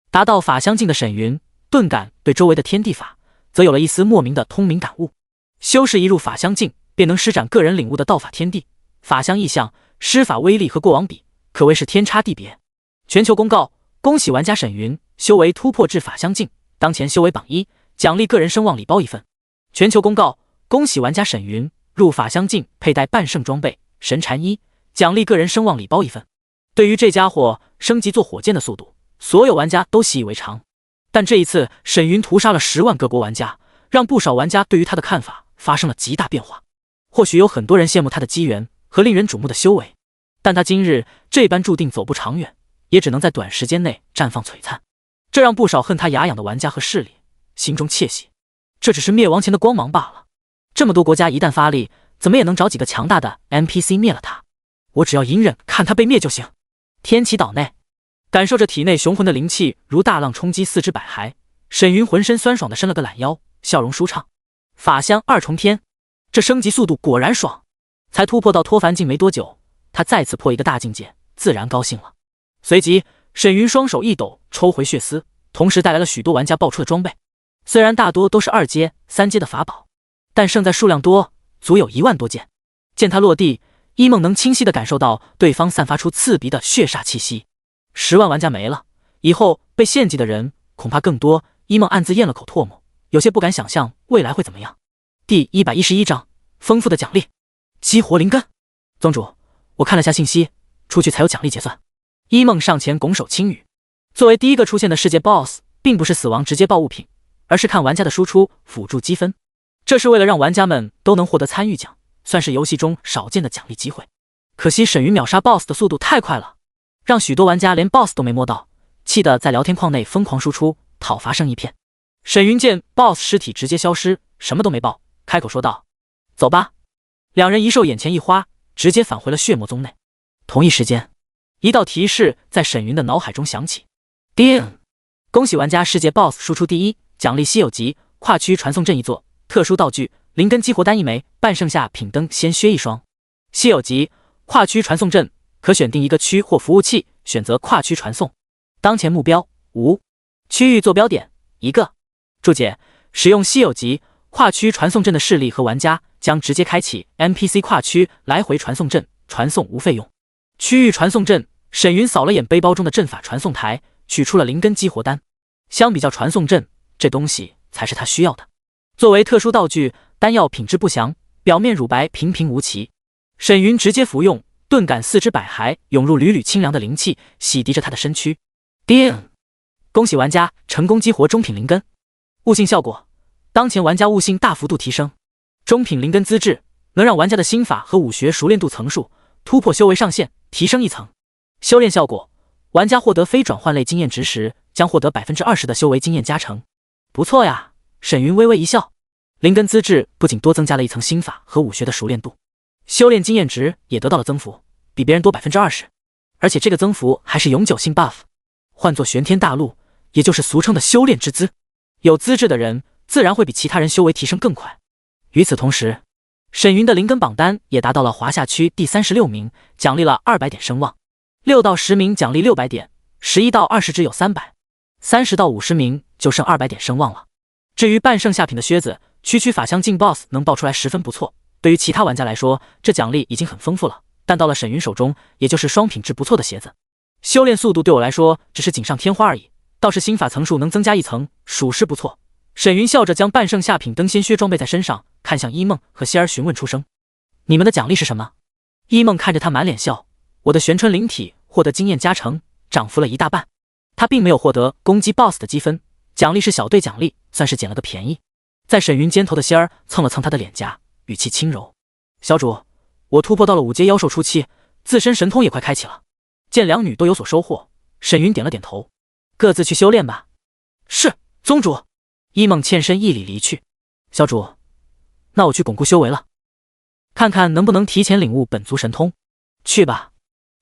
A: 达到法相境的沈云顿感对周围的天地法则有了一丝莫名的通明感悟。修士一入法相境便能施展个人领悟的道法天地，法相异象，施法威力和过往比可谓是天差地别。全球公告，恭喜玩家沈云修为突破至法相境，当前修为榜1，奖励个人声望礼包1份。全球公告，恭喜玩家沈云入法相境佩戴半圣装备神禅衣，奖励个人声望礼包1份。对于这家伙升级做火箭的速度，所有玩家都习以为常。但这一次沈云屠杀了10万各国玩家，让不少玩家对于他的看法发生了极大变化。或许有很多人羡慕他的机缘和令人瞩目的修为，但他今日这般注定走不长远，也只能在短时间内绽放璀璨。这让不少恨他牙痒的玩家和势力心中窃喜，这只是灭亡前的光芒罢了。这么多国家一旦发力，怎么也能找几个强大的 NPC 灭了他，我只要隐忍看他被灭就行。天启岛内，感受着体内雄浑的灵气如大浪冲击四肢百骸，沈云浑身酸爽的伸了个懒腰，笑容舒畅。法相2重天，这升级速度果然爽。才突破到脱凡境没多久，他再次破一个大境界，自然高兴了。随即沈云双手一抖，抽回血丝，同时带来了许多玩家爆出的装备。虽然大多都是2阶、3阶的法宝，但胜在数量多，足有1万多件。见他落地，一梦能清晰地感受到对方散发出刺鼻的血煞气息。10万玩家没了，以后被献祭的人恐怕更多。一梦暗自咽了口唾沫，有些不敢想象未来会怎么样。第111章，丰富的奖励，激活灵根。宗主，我看了下信息，出去才有奖励结算。一梦上前拱手轻语。作为第一个出现的世界 BOSS， 并不是死亡直接爆物品，而是看玩家的输出辅助积分。这是为了让玩家们都能获得参与奖，算是游戏中少见的奖励机会。可惜沈云秒杀 BOSS 的速度太快了，让许多玩家连 BOSS 都没摸到，气得在聊天框内疯狂输出，讨伐声一片。沈云见 BOSS 尸体直接消失，什么都没报，开口说道：“走吧。”两人一兽眼前一花，直接返回了血魔宗内。同一时间，一道提示在沈云的脑海中响起：“叮！恭喜玩家世界 BOSS 输出第1，奖励稀有级跨区传送阵一座，特殊道具灵根激活丹1枚，半圣下品灯仙靴1双。稀有级跨区传送阵，可选定一个区或服务器，选择跨区传送。当前目标无，区域坐标点1个。注解：使用稀有级跨区传送阵的势力和玩家将直接开启 NPC 跨区来回传送阵，传送无费用。区域传送阵，沈云扫了眼背包中的阵法传送台，取出了灵根激活丹。相比较传送阵，这东西才是他需要的。作为特殊道具，丹药品质不详，表面乳白平平无奇。沈云直接服用，顿感四肢百骸涌入缕缕清凉的灵气，洗涤着他的身躯。叮！恭喜玩家成功激活中品灵根。悟性效果：当前玩家悟性大幅度提升。中品灵根资质能让玩家的心法和武学熟练度层数突破修为上限，提升1层。修炼效果：玩家获得非转换类经验值时，将获得 20% 的修为经验加成。不错呀，沈云微微一笑。灵根资质不仅多增加了1层心法和武学的熟练度，修炼经验值也得到了增幅，比别人多 20%， 而且这个增幅还是永久性 buff。 换作玄天大陆，也就是俗称的修炼之资，有资质的人自然会比其他人修为提升更快。与此同时，沈云的灵根榜单也达到了华夏区第36名，奖励了200点声望；6到10名奖励600点，11到20只有300，30到50名就剩200点声望了。至于半圣下品的靴子，区法相境 BOSS 能爆出来十分不错，对于其他玩家来说，这奖励已经很丰富了，但到了沈云手中，也就是双品质不错的鞋子。修炼速度对我来说只是锦上添花而已，倒是心法层数能增加1层，属实不错。沈云笑着将半圣下品灯仙靴装备在身上，看向一梦和希儿询问出声：你们的奖励是什么？一梦看着他满脸笑：我的玄春灵体获得经验加成，涨幅了1大半。他并没有获得攻击 BOSS 的积分，奖励是小队奖励，算是捡了个便宜。在沈云肩头的希儿蹭了蹭他的脸颊，语气轻柔：小主，我突破到了5阶妖兽初期，自身神通也快开启了。见两女都有所收获，沈云点了点头：各自去修炼吧。是，宗主。一梦欠身一礼离去。小主，那我去巩固修为了，看看能不能提前领悟本族神通。去吧。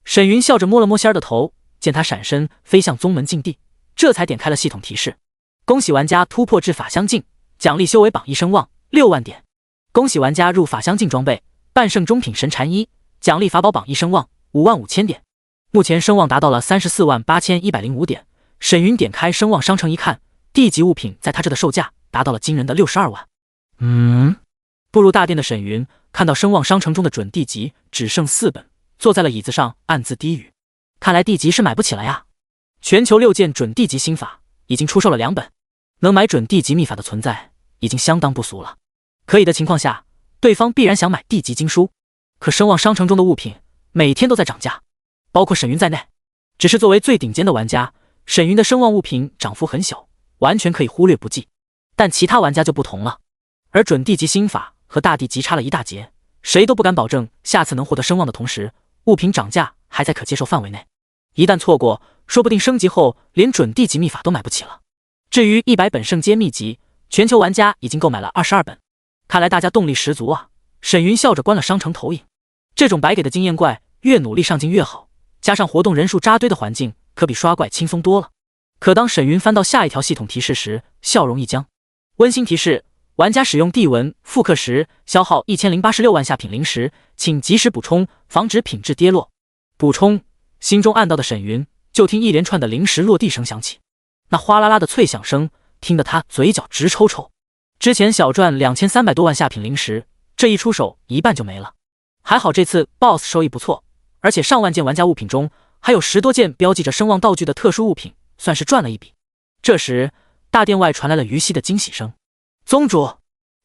A: 沈云笑着摸了摸仙儿的头，见他闪身飞向宗门禁地，这才点开了系统提示：恭喜玩家突破至法相境，奖励修为榜1声望6万点。恭喜玩家入法相境装备半圣中品神禅衣，奖励法宝榜1声望55000点。目前声望达到了348105点。沈云点开声望商城一看，地级物品在他这的售价达到了惊人的62万。步入大殿的沈云看到声望商城中的准地级只剩4本，坐在了椅子上暗自低语：看来地级是买不起了呀。全球6件准地级心法已经出售了2本，能买准地级秘法的存在已经相当不俗了。可以的情况下，对方必然想买地级经书。可声望商城中的物品每天都在涨价，包括沈云在内。只是作为最顶尖的玩家，沈云的声望物品涨幅很小，完全可以忽略不计。但其他玩家就不同了，而准地级心法和大地级差了1大截，谁都不敢保证下次能获得声望的同时，物品涨价还在可接受范围内。一旦错过，说不定升级后连准地级秘法都买不起了。至于100本圣阶秘籍，全球玩家已经购买了22本，看来大家动力十足啊。沈云笑着关了商城投影，这种白给的经验怪，越努力上进越好，加上活动人数扎堆的环境，可比刷怪轻松多了。可当沈云翻到下一条系统提示时，笑容一僵。温馨提示：玩家使用地文复刻时消耗1086万下品灵石，请及时补充，防止品质跌落。补充。心中暗道的沈云，就听一连串的灵石落地声响起，那哗啦啦的脆响声听得他嘴角直抽抽。之前小赚2300多万下品灵石，这一出手一半就没了。还好这次 BOSS 收益不错，而且上万件玩家物品中还有10多件标记着声望道具的特殊物品，算是赚了一笔。这时大殿外传来了于西的惊喜声：宗主！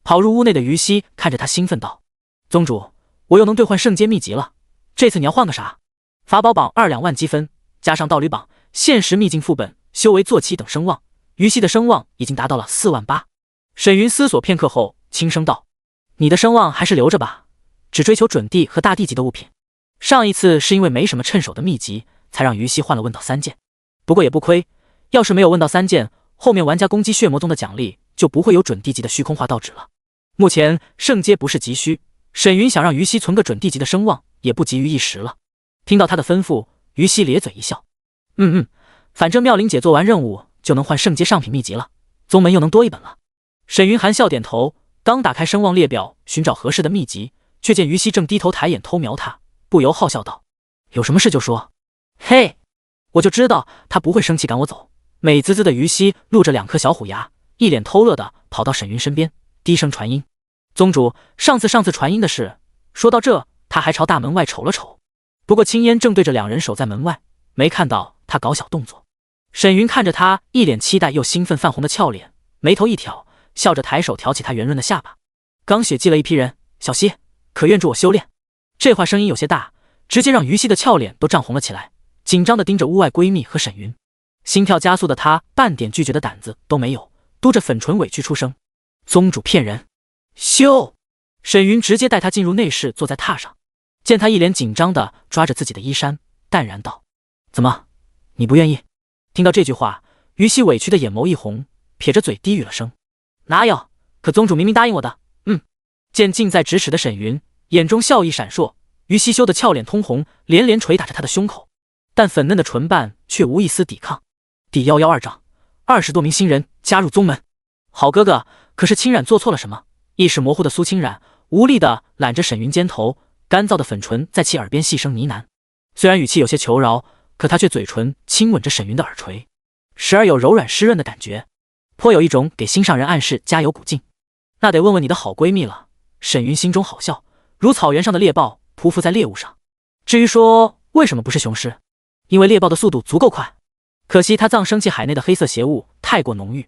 A: 跑入屋内的于西看着他兴奋道：宗主，我又能兑换圣阶秘籍了，这次你要换个啥？法宝榜2万积分，加上道侣榜、现实秘境副本、修为坐骑等声望，于西的声望已经达到了4万8。沈云思索片刻后轻声道：你的声望还是留着吧，只追求准地和大地级的物品。上一次是因为没什么趁手的秘籍，才让于西换了问道3件，不过也不亏，要是没有问道3件，后面玩家攻击血魔宗的奖励就不会有准地级的虚空化道纸了。目前圣阶不是急需，沈云想让于西存个准地级的声望也不急于一时了。听到他的吩咐，于西咧嘴一笑：反正妙玲姐做完任务就能换圣阶上品秘籍了，宗门又能多1本了。沈云含笑点头，刚打开声望列表寻找合适的秘籍，却见于西正低头抬眼偷瞄他，不由好笑道：“有什么事就说。”嘿，我就知道他不会生气赶我走。美滋滋的于西露着2颗小虎牙，一脸偷乐的跑到沈云身边，低声传音：“宗主，上次传音的事。”说到这，他还朝大门外瞅了瞅。不过青烟正对着2人守在门外，没看到他搞小动作。沈云看着他一脸期待又兴奋泛红的俏脸，眉头一挑，笑着抬手挑起他圆润的下巴：“刚血祭了一批人，小西可愿助我修炼？”这话声音有些大，直接让于西的俏脸都涨红了起来，紧张地盯着屋外闺蜜和沈云。心跳加速的她半点拒绝的胆子都没有，嘟着粉唇委屈出声：“宗主骗人！”咻！沈云直接带她进入内室，坐在榻上，见她一脸紧张地抓着自己的衣衫，淡然道：“怎么，你不愿意？”听到这句话，于西委屈的眼眸一红，撇着嘴低语了声：“哪有？可宗主明明答应我的。”见近在咫尺的沈云，眼中笑意闪烁，于西羞得俏脸通红，连连捶打着他的胸口，但粉嫩的唇瓣却无一丝抵抗。第112章，20多名新人加入宗门。好哥哥，可是青冉做错了什么？意识模糊的苏青冉无力地揽着沈云肩头，干燥的粉唇在其耳边细声呢喃。虽然语气有些求饶，可他却嘴唇亲吻着沈云的耳垂，时而有柔软湿润的感觉，颇有一种给心上人暗示加油鼓劲。那得问问你的好闺蜜了。沈云心中好笑，如草原上的猎豹匍匐在猎物上。至于说为什么不是雄狮，因为猎豹的速度足够快。可惜他葬生气海内的黑色邪物太过浓郁，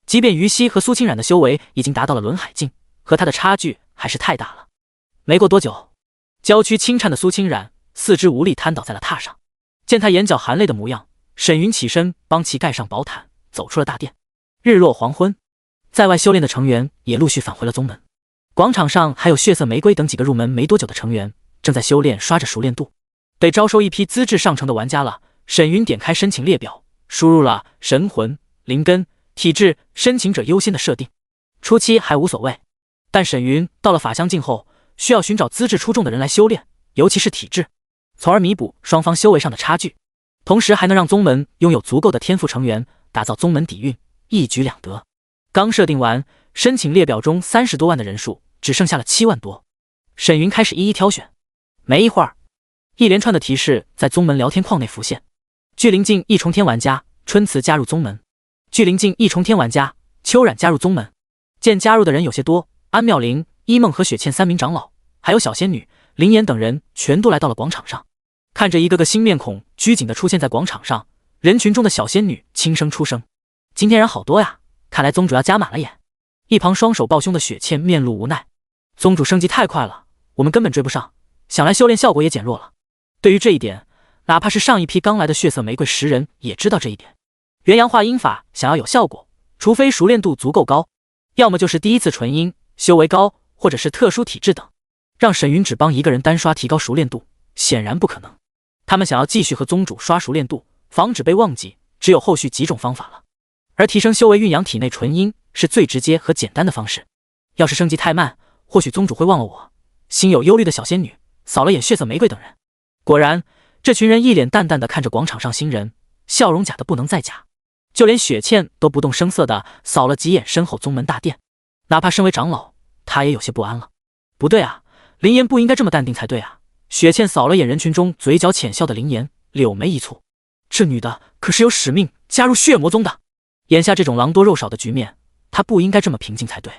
A: 即便于西和苏青冉的修为已经达到了轮海境，和他的差距还是太大了。没过多久，娇躯轻颤的苏青冉四肢无力瘫倒在了榻上。见他眼角含泪的模样，沈云起身帮其盖上薄毯，走出了大殿。日落黄昏，在外修炼的成员也陆续返回了宗门。广场上还有血色玫瑰等几个入门没多久的成员正在修炼，刷着熟练度。得招收一批资质上乘的玩家了。沈云点开申请列表，输入了神魂、灵根、体质、申请者优先的设定。初期还无所谓，但沈云到了法相境后，需要寻找资质出众的人来修炼，尤其是体质，从而弥补双方修为上的差距，同时还能让宗门拥有足够的天赋成员，打造宗门底蕴，一举两得。刚设定完，申请列表中30多万的人数只剩下了7万多。沈云开始一一挑选，没一会儿，一连串的提示在宗门聊天框内浮现：距临近一重天玩家春慈加入宗门，距临近一重天玩家秋冉加入宗门。见加入的人有些多，安妙玲、一梦和雪倩3名长老，还有小仙女林妍等人全都来到了广场上。看着一个个新面孔拘谨地出现在广场上，人群中的小仙女轻声出声：“今天人好多呀，看来宗主要加满了耶。”一旁双手抱胸的雪倩面露无奈：“宗主升级太快了，我们根本追不上，想来修炼效果也减弱了。”对于这一点，哪怕是上一批刚来的血色玫瑰10人也知道这一点。元阳化音法想要有效果，除非熟练度足够高，要么就是第一次纯音，修为高，或者是特殊体质等。让沈云只帮一个人单刷提高熟练度，显然不可能。他们想要继续和宗主刷熟练度，防止被忘记，只有后续几种方法了。而提升修为蕴养体内纯音是最直接和简单的方式。要是升级太慢，或许宗主会忘了我。心有忧虑的小仙女扫了眼血色玫瑰等人，果然这群人一脸淡淡的看着广场上新人，笑容假的不能再假。就连雪倩都不动声色的扫了几眼身后宗门大殿，哪怕身为长老，她也有些不安了。不对啊，林妍不应该这么淡定才对啊。雪倩扫了眼人群中嘴角浅笑的林妍，柳眉一蹙，这女的可是有使命加入血魔宗的。眼下这种狼多肉少的局面，她不应该这么平静才对。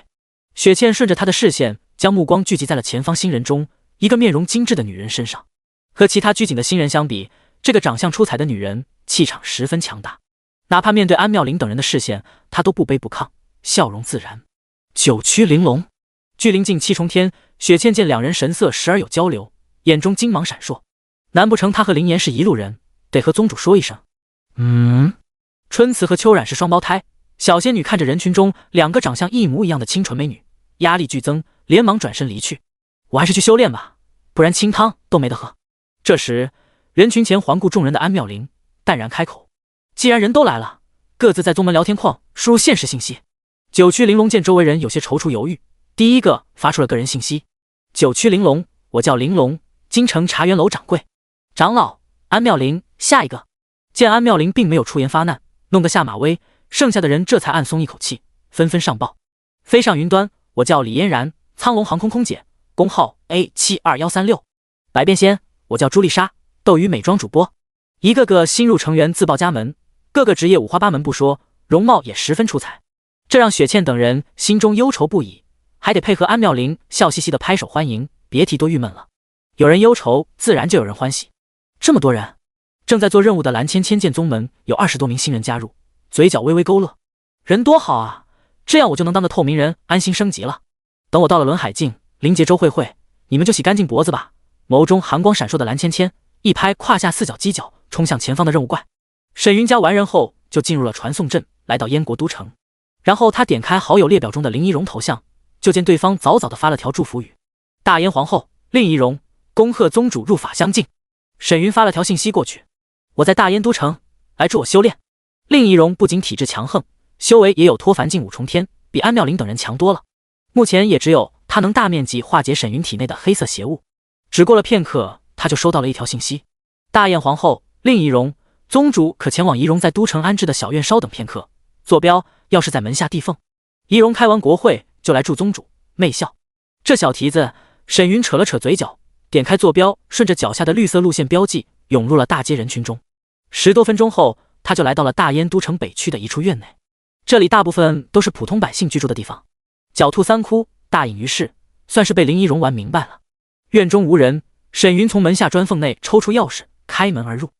A: 雪倩顺着她的视线，将目光聚集在了前方新人中一个面容精致的女人身上。和其他拘谨的新人相比，这个长相出彩的女人气场十分强大，哪怕面对安妙玲等人的视线，她都不卑不亢，笑容自然。九曲玲珑，距临近7重天，雪倩见两人神色时而有交流，眼中金芒闪烁。难不成她和林妍是一路人，得和宗主说一声。春慈和秋冉是双胞胎。小仙女看着人群中2个长相一模一样的清纯美女，压力剧增，连忙转身离去。我还是去修炼吧，不然清汤都没得喝。这时人群前环顾众人的安妙玲淡然开口：既然人都来了，各自在宗门聊天框输入现实信息。九曲玲珑见周围人有些踌躇犹豫，第一个发出了个人信息：九曲玲珑，我叫玲珑，京城茶园楼掌柜。长老安妙玲，下一个。见安妙玲并没有出言发难，弄得下马威，剩下的人这才暗松一口气，纷纷上报：飞上云端，我叫李嫣然，苍龙航空空姐，工号 A72136。百变仙，我叫朱丽莎，斗鱼美妆主播。一个个新入成员自报家门，各个职业五花八门不说，容貌也十分出彩，这让雪倩等人心中忧愁不已，还得配合安妙玲笑嘻嘻的拍手欢迎，别提多郁闷了。有人忧愁，自然就有人欢喜。这么多人，正在做任务的蓝芊芊见宗门有20多名新人加入，嘴角微微勾勒，人多好啊，这样我就能当个透明人，安心升级了。等我到了轮海境、灵劫周会，你们就洗干净脖子吧。眸中寒光闪烁的蓝芊芊一拍胯下4脚鸡脚，冲向前方的任务怪。沈云家完人后，就进入了传送阵，来到燕国都城。然后他点开好友列表中的林依荣头像，就见对方早早的发了条祝福语：大燕皇后令依荣，恭贺宗主入法相敬。沈云发了条信息过去：我在大燕都城，来助我修炼。令依荣不仅体质强横，修为也有脱凡境5重天，比安妙玲等人强多了。目前也只有他能大面积化解沈云体内的黑色邪物。只过了片刻，他就收到了一条信息：大燕皇后令依荣，宗主可前往依荣在都城安置的小院稍等片刻，坐标要是在门下地缝。依荣开完国会就来助宗主，媚笑。这小蹄子，沈云扯了扯嘴角，点开坐标，顺着脚下的绿色路线标记涌入了大街人群中。10多分钟后，他就来到了大燕都城北区的一处院内。这里大部分都是普通百姓居住的地方，狡兔3窟，大隐于市，算是被林依荣玩明白了。院中无人，沈云从门下砖缝内抽出钥匙，开门而入。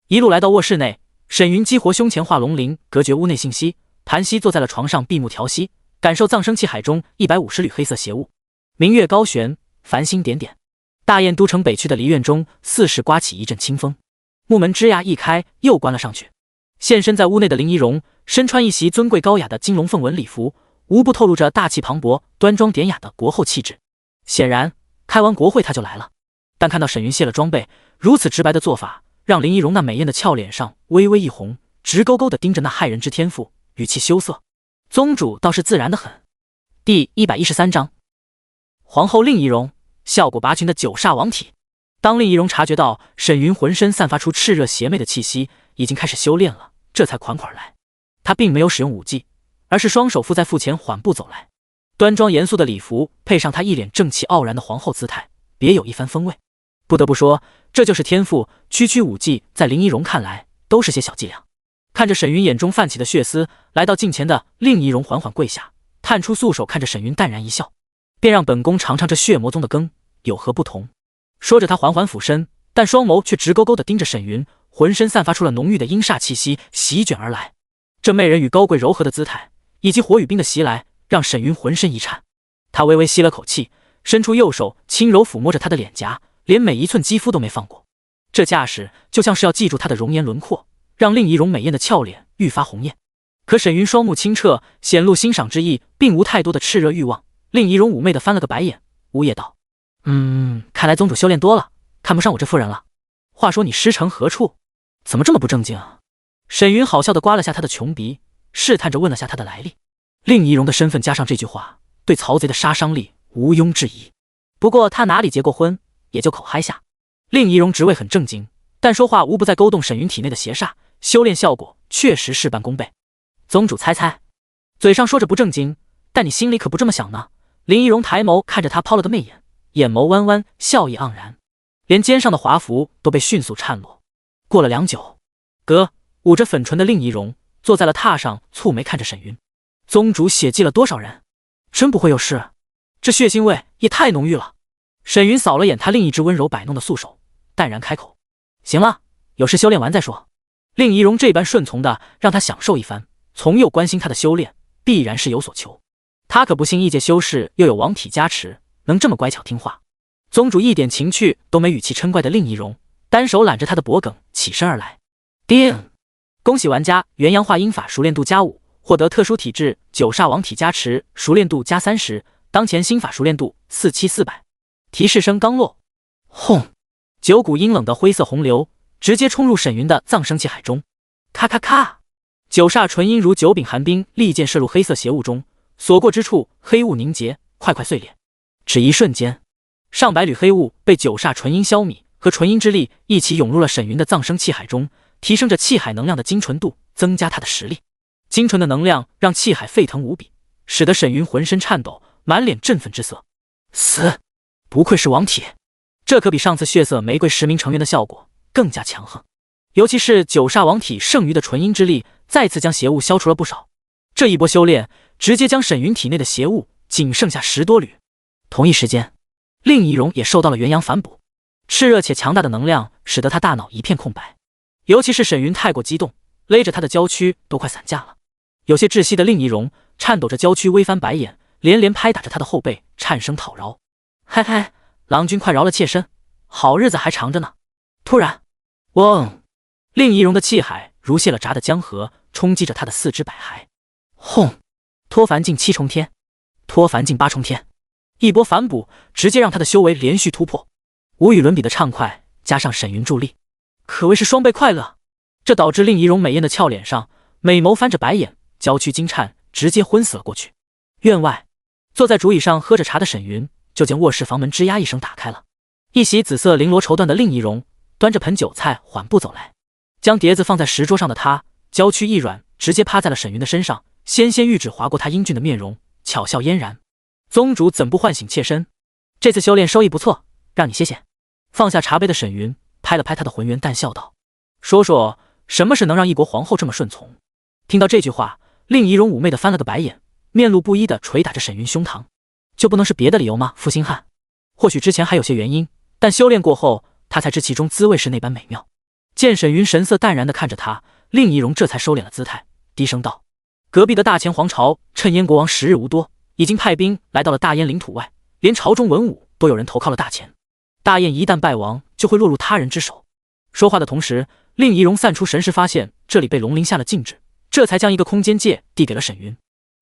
A: 一路来到卧室内，沈云激活胸前化龙鳞，隔绝屋内信息，盘膝坐在了床上，闭目调息，感受葬生气海中150缕黑色邪物。明月高悬，繁星点点。大燕都城北区的梨院中，似是刮起一阵清风，木门吱呀一开，又关了上去。现身在屋内的林依荣，身穿一袭尊贵高雅的金龙凤纹礼服，无不透露着大气磅礴、端庄典雅的国后气质。显然，开完国会他就来了。但看到沈云卸了装备，如此直白的做法，让林依荣那美艳的俏脸上微微一红，直勾勾地盯着那骇人之天赋，语气羞涩：宗主倒是自然得很。第113章，皇后令依荣，效果拔群的九煞王体。当令依荣察觉到沈云浑身散发出炽热邪魅的气息，已经开始修炼了，这才款款来。他并没有使用武技，而是双手负在腹前，缓步走来。端庄严肃的礼服配上他一脸正气傲然的皇后姿态，别有一番风味。不得不说，这就是天赋，区区武技在林依荣看来都是些小伎俩。看着沈云眼中泛起的血丝，来到近前的令依荣缓缓跪下，探出素手看着沈云淡然一笑：便让本宫尝尝这血魔宗的羹有何不同。说着他缓缓俯身，但双眸却直勾勾地盯着沈云，浑身散发出了浓郁的阴煞气息，席卷而来。这媚人与高贵柔和的姿态，以及火与冰的袭来，让沈云浑身一颤。他微微吸了口气，伸出右手轻柔抚摸着她的脸颊，连每一寸肌肤都没放过。这架势就像是要记住她的容颜轮廓，让令依荣美艳的俏脸愈发红艳。可沈云双目清澈，显露欣赏之意，并无太多的炽热欲望。令依荣妩媚地翻了个白眼，呜咽道：看来宗主修炼多了，看不上我这妇人了。话说你师承何处？怎么这么不正经啊？沈云好笑地刮了下他的穷鼻，试探着问了下他的来历。令依荣的身份加上这句话，对曹贼的杀伤力毋庸置疑。不过他哪里结过婚，也就口嗨下。令依荣职位很正经，但说话无不在勾动沈云体内的邪煞，修炼效果确实事半功倍。宗主猜猜，嘴上说着不正经，但你心里可不这么想呢。林依荣抬眸看着他，抛了个媚眼，眼眸弯弯，笑意盎然，连肩上的华服都被迅速颤落。过了良久，捂着粉唇的令依荣坐在了榻上，蹙眉看着沈云：宗主血祭了多少人？真不会有事？这血腥味也太浓郁了。沈云扫了眼他另一只温柔摆弄的素手，淡然开口：行了，有事修炼完再说。令依荣这般顺从的让他享受一番，从幼关心他的修炼，必然是有所求。他可不信异界修士又有王体加持，能这么乖巧听话。宗主一点情趣都没，语气嗔怪的令依荣单手揽着他的脖颈，起身而来。叮！恭喜玩家元阳化阴法熟练度+5，获得特殊体质九煞王体加持，熟练度+30，当前心法熟练度47400。提示声刚落，轰！9股阴冷的灰色洪流直接冲入沈云的葬生气海中。咔咔咔！九煞纯阴如九柄寒冰，利剑射入黑色邪物中，所过之处黑雾凝结，块块碎裂。只一瞬间，上百缕黑雾被九煞纯阴消弭，和纯阴之力一起涌入了沈云的葬生气海中，提升着气海能量的精纯度，增加他的实力。精纯的能量让气海沸腾无比，使得沈云浑身颤抖，满脸振奋之色。死！不愧是王体，这可比上次血色玫瑰10名成员的效果更加强横。尤其是9煞王体剩余的纯阴之力，再次将邪物消除了不少。这一波修炼，直接将沈云体内的邪物仅剩下10多缕。同一时间，令仪容也受到了元阳反哺，炽热且强大的能量使得他大脑一片空白。尤其是沈云太过激动，勒着他的娇躯都快散架了。有些窒息的令仪容颤抖着娇躯微翻白眼，连连拍打着他的后背，颤声讨饶：“嗨嗨，郎君快饶了妾身，好日子还长着呢。”突然，嗡！令仪容的气海如泄了闸的江河，冲击着他的四肢百骸。轰！脱凡境7重天，脱凡境8重天，一波反哺直接让他的修为连续突破，无与伦比的畅快，加上沈云助力，可谓是双倍快乐。这导致令仪容美艳的俏脸上，美眸翻着白眼，娇躯惊颤，直接昏死了过去。院外，坐在竹椅上喝着茶的沈云，就见卧室房门吱呀一声打开了，一袭紫色绫罗绸缎的令仪容端着盆酒菜缓步走来，将碟子放在石桌上的她，娇躯一软，直接趴在了沈云的身上，纤纤玉指划过她英俊的面容，巧笑嫣然。宗主怎不唤醒妾身？这次修炼收益不错，让你歇歇。放下茶杯的沈云拍了拍他的浑圆，淡笑道：“说说什么是能让一国皇后这么顺从？”听到这句话，令仪容妩媚的翻了个白眼，面露不依的捶打着沈云胸膛。就不能是别的理由吗？负心汉。或许之前还有些原因，但修炼过后，他才知其中滋味是那般美妙。见沈云神色淡然的看着他，令仪容这才收敛了姿态，低声道：“隔壁的大前皇朝趁燕国王时日无多，已经派兵来到了大燕领土外，连朝中文武都有人投靠了大前。大燕一旦败亡，就会落入他人之手。”说话的同时，令仪容散出神识，发现这里被龙鳞下了禁制，这才将一个空间戒递给了沈云。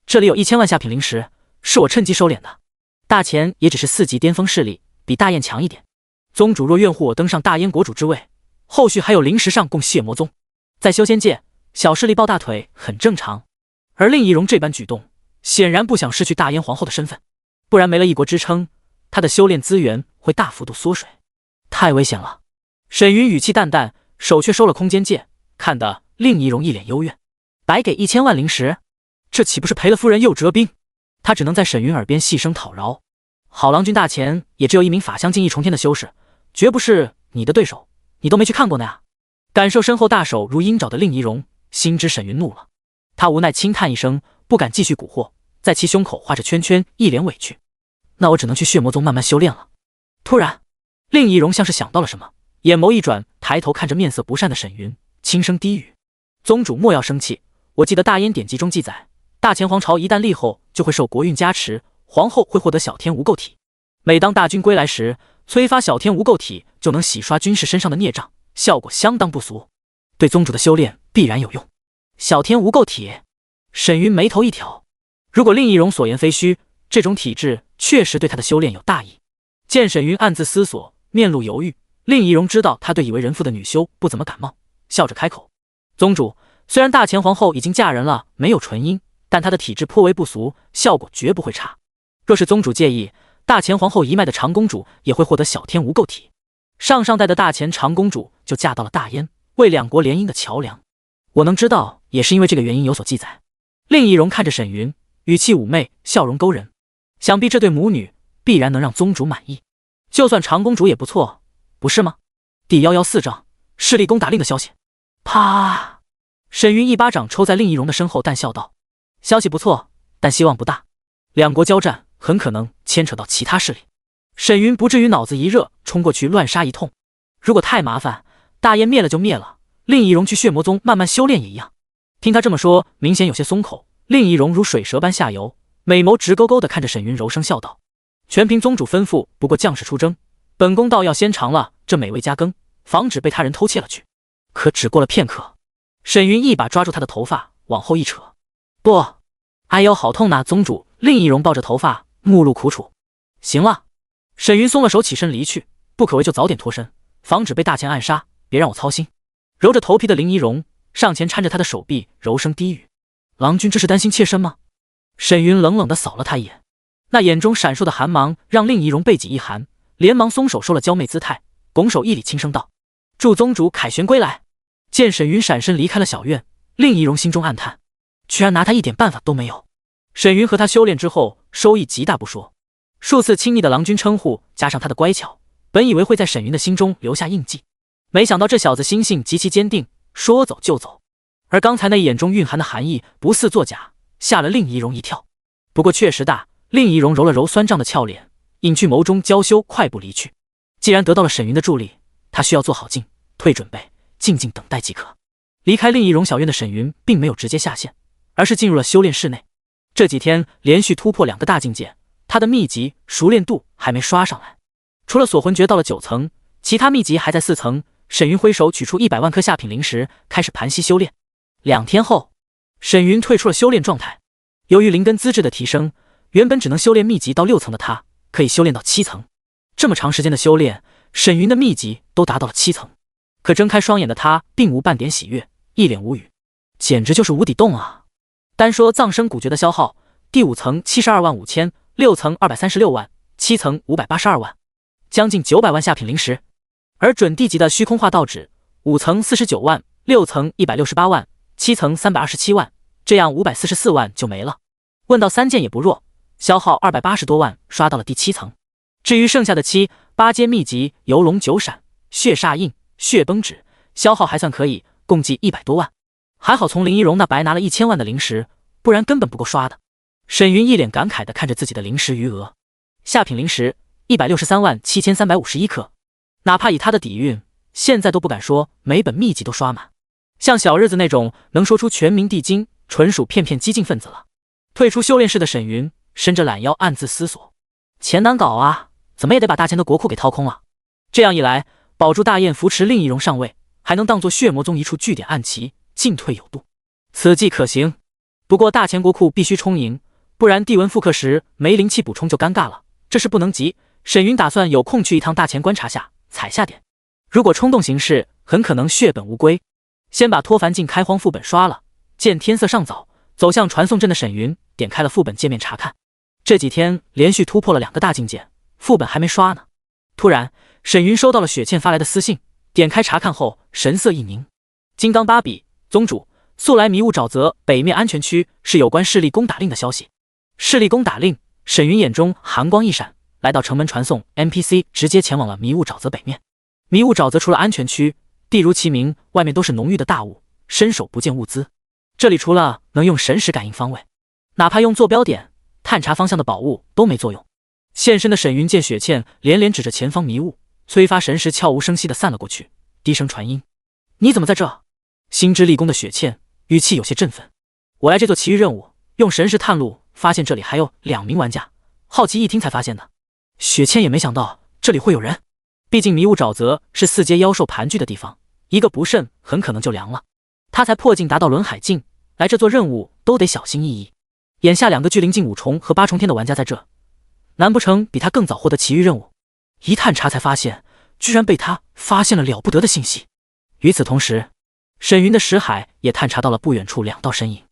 A: 这里有1000万下品灵石，是我趁机收敛的。大前也只是4级巅峰势力，比大燕强一点。宗主若愿护我登上大燕国主之位，后续还有灵石上供血魔宗。在修仙界，小势力抱大腿很正常。而令仪容这般举动，显然不想失去大燕皇后的身份，不然没了一国支撑，他的修炼资源会大幅度缩水，太危险了。沈云语气淡淡，手却收了空间戒，看得令仪容一脸幽怨。白给1000万灵石，这岂不是赔了夫人又折兵？他只能在沈云耳边细声讨饶：“好郎君大前也只有1名法相境1重天的修士，绝不是你的对手，你都没去看过呢呀。”感受身后大手如鹰爪的令仪容，心知沈云怒了，他无奈轻叹一声，不敢继续蛊惑，在其胸口画着圈圈，一脸委屈：“那我只能去血魔宗慢慢修炼了。”突然，令仪容像是想到了什么，眼眸一转，抬头看着面色不善的沈云，轻声低语：“宗主莫要生气，我记得大燕典籍中记载，大前皇朝一旦立后，就会受国运加持，皇后会获得小天无垢体。每当大军归来时，催发小天无垢体，就能洗刷军士身上的孽障，效果相当不俗，对宗主的修炼必然有用。”小天无垢体，沈云眉头一挑，如果令仪容所言非虚，这种体质确实对他的修炼有大益。见沈云暗自思索，面露犹豫，令仪容知道他对以为人妇的女修不怎么感冒，笑着开口：“宗主，虽然大前皇后已经嫁人了，没有纯阴，但她的体质颇为不俗，效果绝不会差。若是宗主介意，大前皇后一脉的长公主也会获得小天无垢体。上代的大前长公主就嫁到了大燕，为2国联姻的桥梁。我能知道，也是因为这个原因有所记载。”令仪容看着沈云，语气妩媚，笑容勾人，想必这对母女必然能让宗主满意。就算长公主也不错，不是吗？第114章势力攻打令的消息。啪！沈云一巴掌抽在令仪容的身后，淡笑道：“消息不错，但希望不大。2国交战很可能牵扯到其他势力。”沈云不至于脑子一热冲过去乱杀一通，如果太麻烦，大燕灭了就灭了，令仪容去血魔宗慢慢修炼也一样。听他这么说，明显有些松口。令仪容如水蛇般下游，美眸直勾勾地看着沈云，柔声笑道：“全凭宗主吩咐，不过将士出征，本宫倒要先尝了这美味佳羹，防止被他人偷窃了去。”可只过了片刻，沈云一把抓住他的头发往后一扯：“不，哎呦好痛呐！”宗主。令仪容抱着头发目露苦楚。行了，沈云松了手，起身离去。不可为就早点脱身，防止被大前暗杀，别让我操心。揉着头皮的令仪容上前搀着他的手臂，柔声低语：“郎君这是担心妾身吗？”沈云冷冷地扫了他一眼，那眼中闪烁的寒芒让令仪容背脊一寒，连忙松手收了娇媚姿态，拱手一礼，轻声道：“祝宗主凯旋归来。”见沈云闪身离开了小院，令仪容心中暗叹，居然拿他一点办法都没有。沈云和他修炼之后，收益极大不说，数次亲昵的郎君称呼，加上他的乖巧，本以为会在沈云的心中留下印记，没想到这小子心性极其坚定，说走就走。而刚才那眼中蕴含的含义不似作假，吓了令仪容一跳。不过确实大，令仪容揉了揉酸胀的俏脸，隐去眸中娇羞，快步离去。既然得到了沈云的助力，他需要做好进退准备，静静等待即可。离开令仪容小院的沈云并没有直接下线，而是进入了修炼室内。这几天连续突破2个大境界，他的秘籍熟练度还没刷上来。除了锁魂诀到了9层，其他秘籍还在4层。沈云挥手取出100万颗下品灵石，开始盘膝修炼。2天后，沈云退出了修炼状态。由于灵根资质的提升，原本只能修炼秘籍到6层的他，可以修炼到7层。这么长时间的修炼，沈云的秘籍都达到了7层。可睁开双眼的他并无半点喜悦，一脸无语，简直就是无底洞啊！单说葬生古诀的消耗，第5层72万5千，6层236万，7层582万，将近900万下品灵石。而准地级的虚空化道纸，5层49万，6层168万，7层327万，这样544万就没了。问到3件也不弱，消耗280多万刷到了第7层。至于剩下的7、8阶秘籍，游龙九闪、血煞印、血崩纸，消耗还算可以，共计100多万。还好从林依荣那白拿了1000万的灵石，不然根本不够刷的。沈云一脸感慨地看着自己的灵石余额，下品灵石163万7351颗，哪怕以他的底蕴，现在都不敢说每本秘籍都刷满。像小日子那种能说出全名地经，纯属片片激进分子了。退出修炼室的沈云伸着懒腰，暗自思索：钱难搞啊，怎么也得把大钱的国库给掏空了。这样一来，保住大雁扶持另一荣上位，还能当作血魔宗一处据点暗棋，进退有度，此计可行。不过大钱国库必须充盈，不然地文复刻时没灵气补充就尴尬了，这事不能急。沈云打算有空去一趟大钱观察下，踩下点。如果冲动行事，很可能血本无归。先把托凡境开荒副本刷了。见天色尚早，走向传送阵的沈云点开了副本界面查看。这几天连续突破了2个大境界，副本还没刷呢。突然，沈云收到了雪倩发来的私信，点开查看后，神色一凝。金刚芭比宗主，速来迷雾沼泽北面安全区，是有关势力攻打令的消息。势力攻打令，沈云眼中寒光一闪，来到城门传送 NPC， 直接前往了迷雾沼泽北面。迷雾沼泽除了安全区，地如其名，外面都是浓郁的大雾，伸手不见物资。这里除了能用神识感应方位，哪怕用坐标点探查方向的宝物都没作用。现身的沈云见雪倩连连指着前方迷雾，催发神识悄无声息地散了过去，低声传音：你怎么在这？心知立功的雪倩语气有些振奋：我来这座奇遇任务，用神识探路，发现这里还有2名玩家，好奇一听才发现的。雪倩也没想到这里会有人，毕竟迷雾沼泽是4阶妖兽盘踞的地方，一个不慎很可能就凉了。他才破境达到轮海境，来这做任务都得小心翼翼。眼下2个巨灵境5重和8重天的玩家在这，难不成比他更早获得奇遇任务？一探查才发现，居然被他发现了了不得的信息。与此同时，沈云的识海也探查到了不远处2道身影，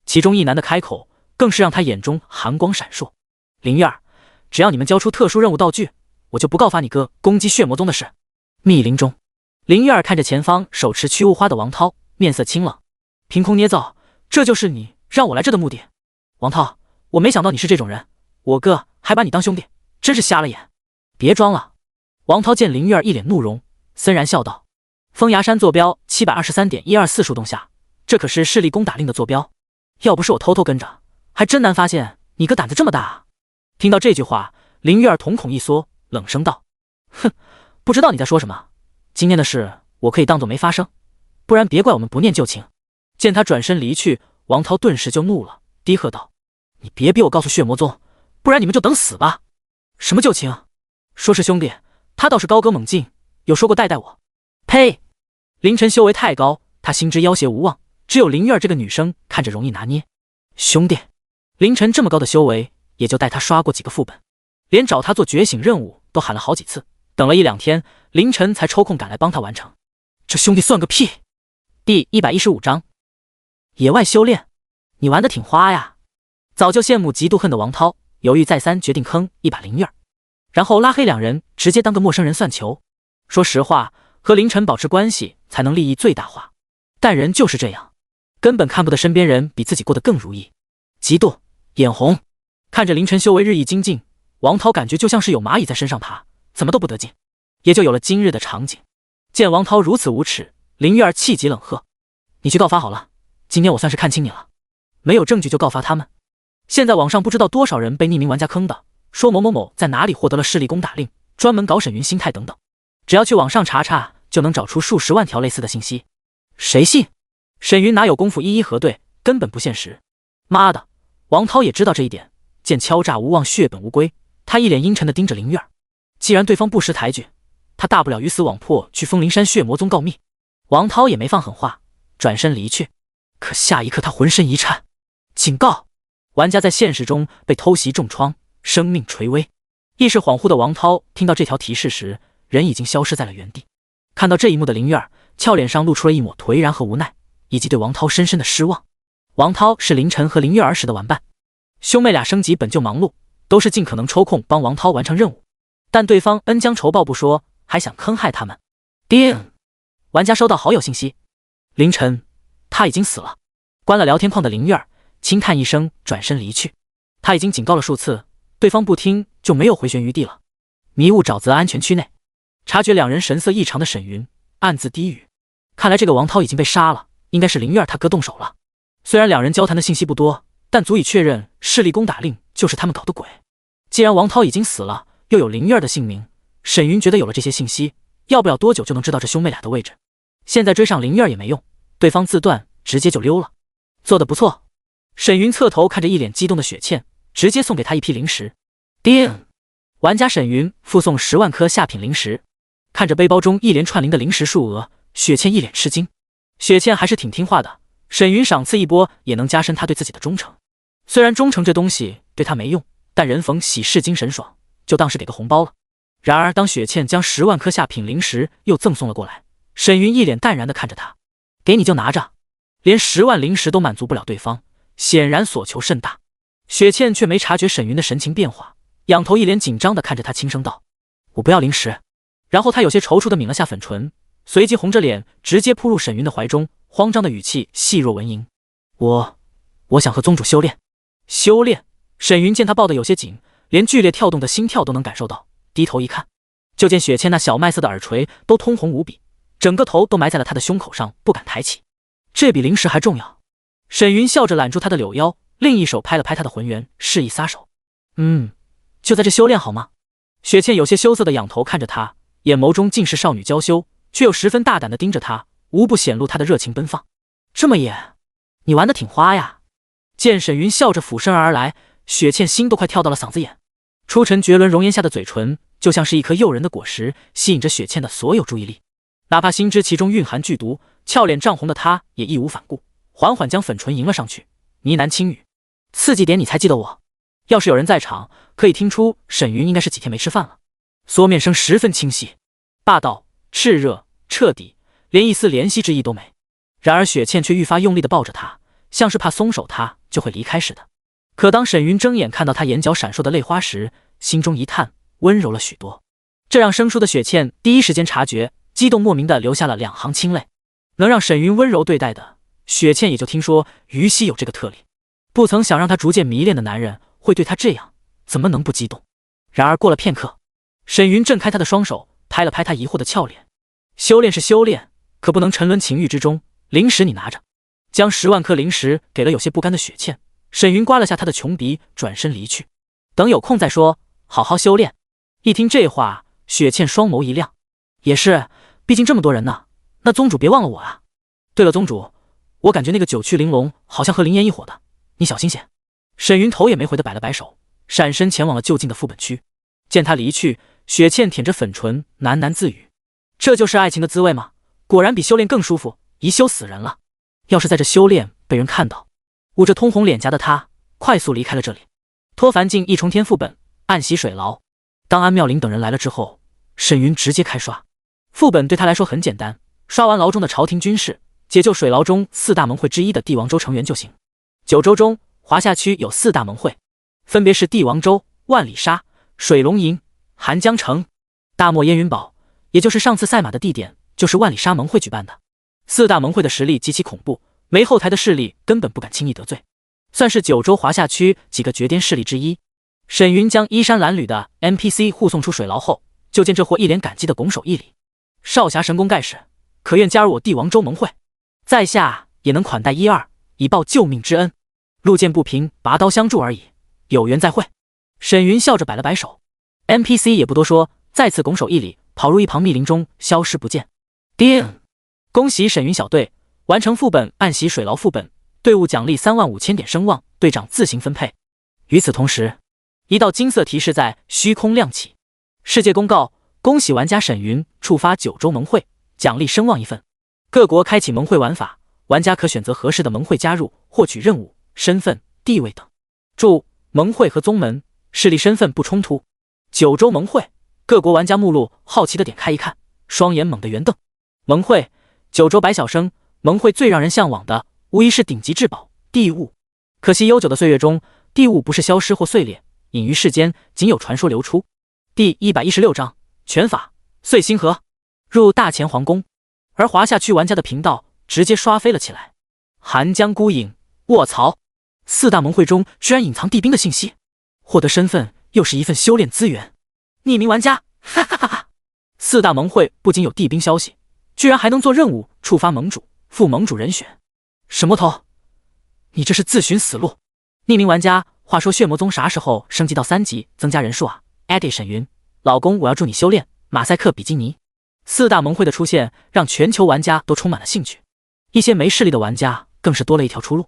A: 其中一男的开口更是让他眼中寒光闪烁：灵月儿，只要你们交出特殊任务道具，我就不告发你哥攻击血魔宗的事。密林中，灵月儿看着前方手持驱雾花的王涛，面色清冷：凭空捏造，这就是你让我来这的目的？王涛，我没想到你是这种人，我哥还把你当兄弟，真是瞎了眼。别装了。王涛见灵月儿一脸怒容，森然笑道：风崖山坐标 723.124 树洞下，这可是势力攻打令的坐标，要不是我偷偷跟着，还真难发现你哥胆子这么大啊。听到这句话，灵月儿瞳孔一缩，冷声道：哼，不知道你在说什么。今天的事我可以当作没发生，不然别怪我们不念旧情。见他转身离去，王涛顿时就怒了，低喝道：你别逼我告诉血魔宗，不然你们就等死吧。什么旧情？说是兄弟，他倒是高歌猛进，有说过带我。呸！凌晨修为太高，他心知要挟无望，只有灵月儿这个女生看着容易拿捏。兄弟，凌晨这么高的修为，也就带他刷过几个副本，连找他做觉醒任务都喊了好几次，等了1-2天，凌晨才抽空赶来帮他完成。这兄弟算个屁！第115章野外修炼，你玩得挺花呀。早就羡慕嫉妒恨的王涛犹豫再三，决定坑一把灵月儿，然后拉黑2人，直接当个陌生人算球。说实话，和凌晨保持关系才能利益最大化，但人就是这样，根本看不得身边人比自己过得更如意，嫉妒眼红。看着凌晨修为日益精进，王涛感觉就像是有蚂蚁在身上爬，怎么都不得劲，也就有了今日的场景。见王涛如此无耻，林月儿气急冷喝：“你去告发好了，今天我算是看清你了，没有证据就告发他们。现在网上不知道多少人被匿名玩家坑的，说某某某在哪里获得了势力攻打令，专门搞沈云心态等等，只要去网上查查，就能找出数十万条类似的信息。谁信？沈云哪有功夫一一核对，根本不现实。妈的！”王涛也知道这一点，见敲诈无望，血本无归，他一脸阴沉地盯着林月儿。既然对方不识抬举，他大不了鱼死网破，去风灵山血魔宗告密。王涛也没放狠话，转身离去。可下一刻他浑身一颤，警告！玩家在现实中被偷袭重创，生命垂危。意识恍惚的王涛听到这条提示时，人已经消失在了原地。看到这一幕的林月儿俏脸上露出了一抹颓然和无奈，以及对王涛深深的失望。王涛是凌晨和林月儿时的玩伴，兄妹俩升级本就忙碌，都是尽可能抽空帮王涛完成任务，但对方恩将仇报不说，还想坑害他们。叮！玩家收到好友信息，凌晨，他已经死了。关了聊天框的林月儿轻叹一声，转身离去。他已经警告了数次，对方不听，就没有回旋余地了。迷雾沼泽安全区内，察觉两人神色异常的沈云暗自低语，看来这个王涛已经被杀了，应该是林月儿他哥动手了。虽然两人交谈的信息不多，但足以确认势力攻打令就是他们搞的鬼。既然王涛已经死了，又有林月儿的姓名，沈云觉得有了这些信息，要不了多久就能知道这兄妹俩的位置。现在追上林月儿也没用，对方自断，直接就溜了。做得不错。沈云侧头看着一脸激动的雪倩，直接送给他一批零食。叮！玩家沈云附送10万颗下品零食。看着背包中一连串零的零食数额，雪倩一脸吃惊。雪倩还是挺听话的，沈云赏赐一波也能加深他对自己的忠诚。虽然忠诚这东西对他没用，但人逢喜事精神爽，就当是给个红包了。然而当雪倩将10万颗下品零食又赠送了过来，沈云一脸淡然地看着他，给你就拿着。连10万零食都满足不了对方，显然所求甚大。雪倩却没察觉沈云的神情变化，仰头一脸紧张地看着他，轻声道：“我不要零食。”然后他有些踌躇地抿了下粉唇，随即红着脸直接扑入沈云的怀中，慌张的语气细若蚊蝇：“我想和宗主修炼。”修炼？沈云见他抱得有些紧，连剧烈跳动的心跳都能感受到，低头一看，就见雪倩那小麦色的耳垂都通红无比，整个头都埋在了他的胸口上，不敢抬起。这比零食还重要。沈云笑着揽住他的柳腰，另一手拍了拍他的浑圆，示意撒手。就在这修炼好吗？雪倩有些羞涩的仰头看着他，眼眸中尽是少女娇羞，却又十分大胆的盯着他，无不显露他的热情奔放。这么野，你玩得挺花呀。见沈云笑着俯身而来，雪倩心都快跳到了嗓子眼。出尘绝伦容颜下的嘴唇就像是一颗诱人的果实，吸引着雪倩的所有注意力。哪怕心知其中蕴含剧毒，俏脸涨红的她也义无反顾，缓缓将粉唇迎了上去，呢喃轻语：“刺激点你才记得我。”要是有人在场，可以听出沈云应该是几天没吃饭了。缩面声十分清晰，霸道、炽热、彻底，连一丝怜惜之意都没。然而雪倩却愈发用力地抱着他，像是怕松手他就会离开似的。可当沈云睁眼看到他眼角闪烁的泪花时，心中一叹，温柔了许多。这让生疏的雪倩第一时间察觉，激动莫名地流下了2行清泪。能让沈云温柔对待的，雪倩也就听说于西有这个特例。不曾想让他逐渐迷恋的男人会对他这样，怎么能不激动？然而过了片刻，沈云挣开他的双手，拍了拍他疑惑的俏脸。修炼是修炼，可不能沉沦情欲之中。零食你拿着。将10万颗零食给了有些不甘的雪倩，沈云刮了下他的穷鼻，转身离去。等有空再说，好好修炼。一听这话，雪倩双眸一亮。也是，毕竟这么多人呢，那宗主别忘了我啊。对了，宗主，我感觉那个九曲玲珑好像和灵岩一伙的，你小心些。沈云头也没回的摆了摆手，闪身前往了就近的副本区。见他离去，雪倩舔着粉唇喃喃自语：“这就是爱情的滋味吗？果然比修炼更舒服，一修死人了。要是在这修炼被人看到。”捂着通红脸颊的他快速离开了这里。托凡境一重天副本，暗袭水牢。当安妙龄等人来了之后，沈云直接开刷。副本对他来说很简单，刷完牢中的朝廷军事，解救水牢中4大盟会之一的帝王州成员就行。9州中，华夏区有4大盟会，分别是帝王州、万里沙、水龙营、寒江城。大漠烟云堡，也就是上次赛马的地点，就是万里沙盟会举办的。4大盟会的实力极其恐怖，没后台的势力根本不敢轻易得罪，算是9州华夏区几个绝巅势力之一。沈云将衣衫褴褛的 NPC 护送出水牢后，就见这货一脸感激的拱手一礼：“少侠神功盖世，可愿加入我帝王州盟会？在下也能款待一二，以报救命之恩。路见不平，拔刀相助而已，有缘再会。”沈云笑着摆了摆手 ，NPC 也不多说，再次拱手一礼，跑入一旁密林中消失不见。叮！恭喜沈云小队完成副本暗袭水牢副本，队伍奖励35000点声望，队长自行分配。与此同时，一道金色提示在虚空亮起：世界公告，恭喜玩家沈云触发9州盟会，奖励声望1份。各国开启盟会玩法，玩家可选择合适的盟会加入，获取任务、身份、地位等。注：盟会和宗门势力身份不冲突。9州盟会各国玩家目录，好奇的点开一看，双眼猛地圆瞪。盟会9州百晓生，盟会最让人向往的无疑是顶级至宝地物。可惜悠久的岁月中，地物不是消失或碎裂，隐于世间，仅有传说流出。第116章拳法碎星河，入大前皇宫。而滑下去玩家的频道直接刷飞了起来。寒江孤影，卧槽！4大盟会中居然隐藏地兵的信息，获得身份又是一份修炼资源。匿名玩家，哈哈哈哈！4大盟会不仅有地兵消息，居然还能做任务触发盟主、副盟主人选。沈魔头，你这是自寻死路！匿名玩家，话说血魔宗啥时候升级到3级增加人数啊？艾迪沈云，老公，我要助你修炼马赛克比基尼。4大盟会的出现让全球玩家都充满了兴趣，一些没势力的玩家更是多了一条出路。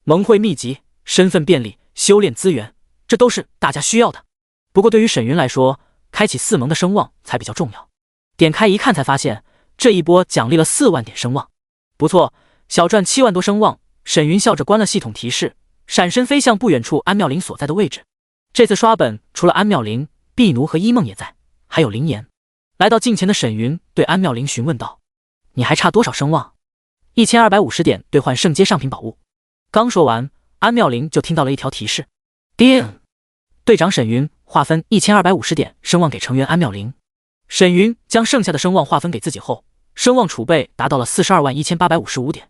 A: 盟会秘籍、身份便利、修炼资源，这都是大家需要的。不过对于沈云来说，开启4盟的声望才比较重要。点开一看才发现，这一波奖励了4万点声望，不错，小赚7万多声望。沈云笑着关了系统提示，闪身飞向不远处安妙龄所在的位置。这次刷本除了安妙龄、碧奴和一梦也在，还有林岩。来到近前的沈云对安妙龄询问道：“你还差多少声望？1250点兑换圣阶上品宝物。”刚说完，安妙龄就听到了一条提示：“叮！队长沈云划分1250点声望给成员安妙龄。”沈云将剩下的声望划分给自己后，声望储备达到了421855点。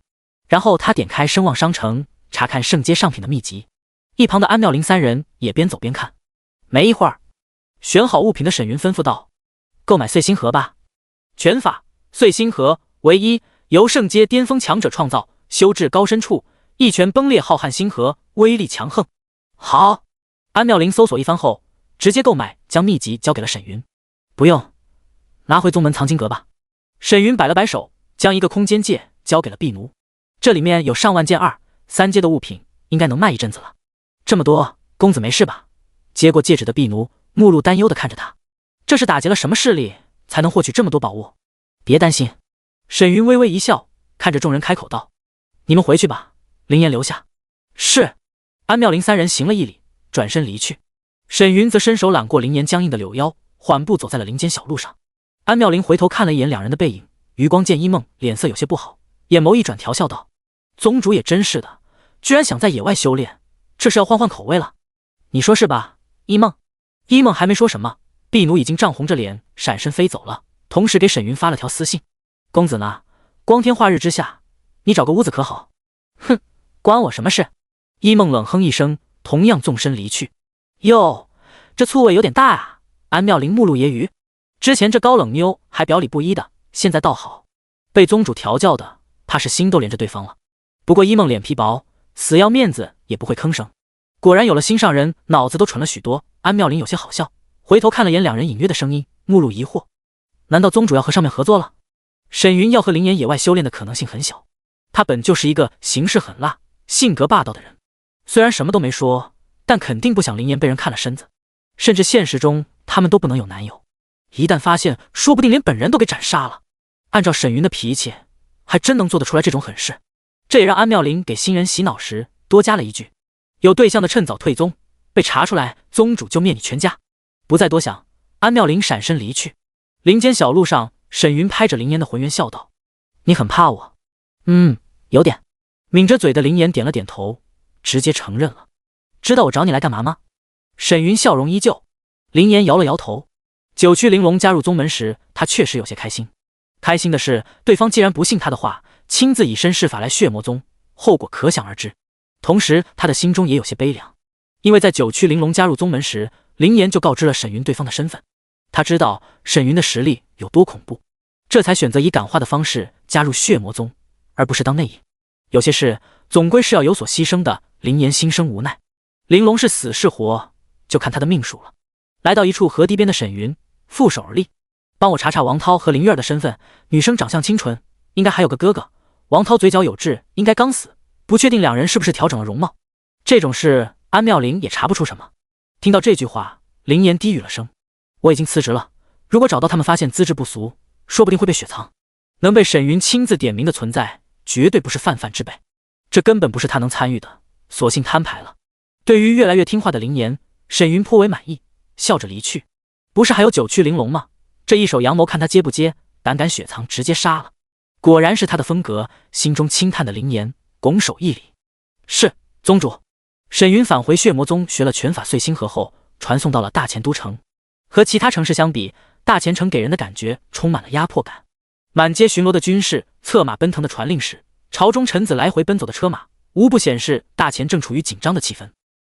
A: 然后他点开声望商城，查看圣阶上品的秘籍。一旁的安妙龄3人也边走边看。没一会儿，选好物品的沈云吩咐道：“购买碎星河吧。拳法碎星河，唯一由圣阶巅峰强者创造，修至高深处，一拳崩裂浩瀚星河，威力强横。”好，安妙龄搜索一番后，直接购买，将秘籍交给了沈云。不用，拿回宗门藏经阁吧。沈云摆了摆手，将一个空间戒交给了碧奴。这里面有上万件2、3阶的物品，应该能卖一阵子了。这么多，公子没事吧？接过戒指的碧奴目露担忧地看着他，这是打劫了什么势力才能获取这么多宝物？别担心。沈云微微一笑，看着众人开口道：“你们回去吧，林岩留下。”是。安妙龄3人行了一礼，转身离去。沈云则伸手揽过林岩僵硬的柳腰，缓步走在了林间小路上。安妙龄回头看了一眼2人的背影，余光见一梦脸色有些不好，眼眸一转，调笑道：“宗主也真是的，居然想在野外修炼，这是要换换口味了。你说是吧，一梦？”一梦还没说什么，碧奴已经涨红着脸闪身飞走了，同时给沈云发了条私信：“公子呢？光天化日之下，你找个屋子可好？”“哼，关我什么事？”一梦冷哼一声，同样纵身离去。哟，这醋味有点大啊！安妙龄目露揶揄，之前这高冷妞还表里不一的，现在倒好，被宗主调教的，怕是心都连着对方了。不过一梦脸皮薄，死要面子也不会吭声。果然有了心上人，脑子都蠢了许多。安妙龄有些好笑，回头看了眼2人隐约的声音，目露疑惑：难道宗主要和上面合作了？沈云要和林岩野外修炼的可能性很小，他本就是一个行事狠辣、性格霸道的人，虽然什么都没说，但肯定不想林岩被人看了身子，甚至现实中他们都不能有男友，一旦发现，说不定连本人都给斩杀了。按照沈云的脾气，还真能做得出来这种狠事。这也让安妙龄给新人洗脑时多加了一句：有对象的趁早退宗，被查出来宗主就灭你全家。不再多想，安妙龄闪身离去。林间小路上，沈云拍着林岩的浑圆笑道：“你很怕我？”“有点。”抿着嘴的林岩点了点头，直接承认了。“知道我找你来干嘛吗？”沈云笑容依旧。林岩摇了摇头。九曲玲珑加入宗门时，他确实有些开心。开心的是，对方既然不信他的话，亲自以身试法来血魔宗，后果可想而知。同时他的心中也有些悲凉，因为在九曲玲珑加入宗门时，林岩就告知了沈云对方的身份。他知道沈云的实力有多恐怖，这才选择以感化的方式加入血魔宗，而不是当内应。有些事总归是要有所牺牲的，林岩心生无奈。玲珑是死是活，就看他的命数了。来到一处河堤边的沈云负手而立，帮我查查王涛和灵月儿的身份。女生长相清纯，应该还有个哥哥。王涛嘴角有痣，应该刚死，不确定两人是不是调整了容貌。这种事安妙龄也查不出什么。听到这句话，林岩低语了声：我已经辞职了，如果找到他们发现资质不俗，说不定会被雪藏。能被沈云亲自点名的存在，绝对不是泛泛之辈，这根本不是他能参与的，索性摊牌了。对于越来越听话的林岩，沈云颇为满意，笑着离去。不是还有九曲玲珑吗？这一手阳谋看他接不接，胆敢雪藏直接杀了。果然是他的风格，心中轻叹的林岩拱手一礼：是宗主。沈云返回血魔宗学了拳法碎星河后，传送到了大前都城。和其他城市相比，大前城给人的感觉充满了压迫感。满街巡逻的军士，策马奔腾的传令使，朝中臣子来回奔走的车马，无不显示大前正处于紧张的气氛。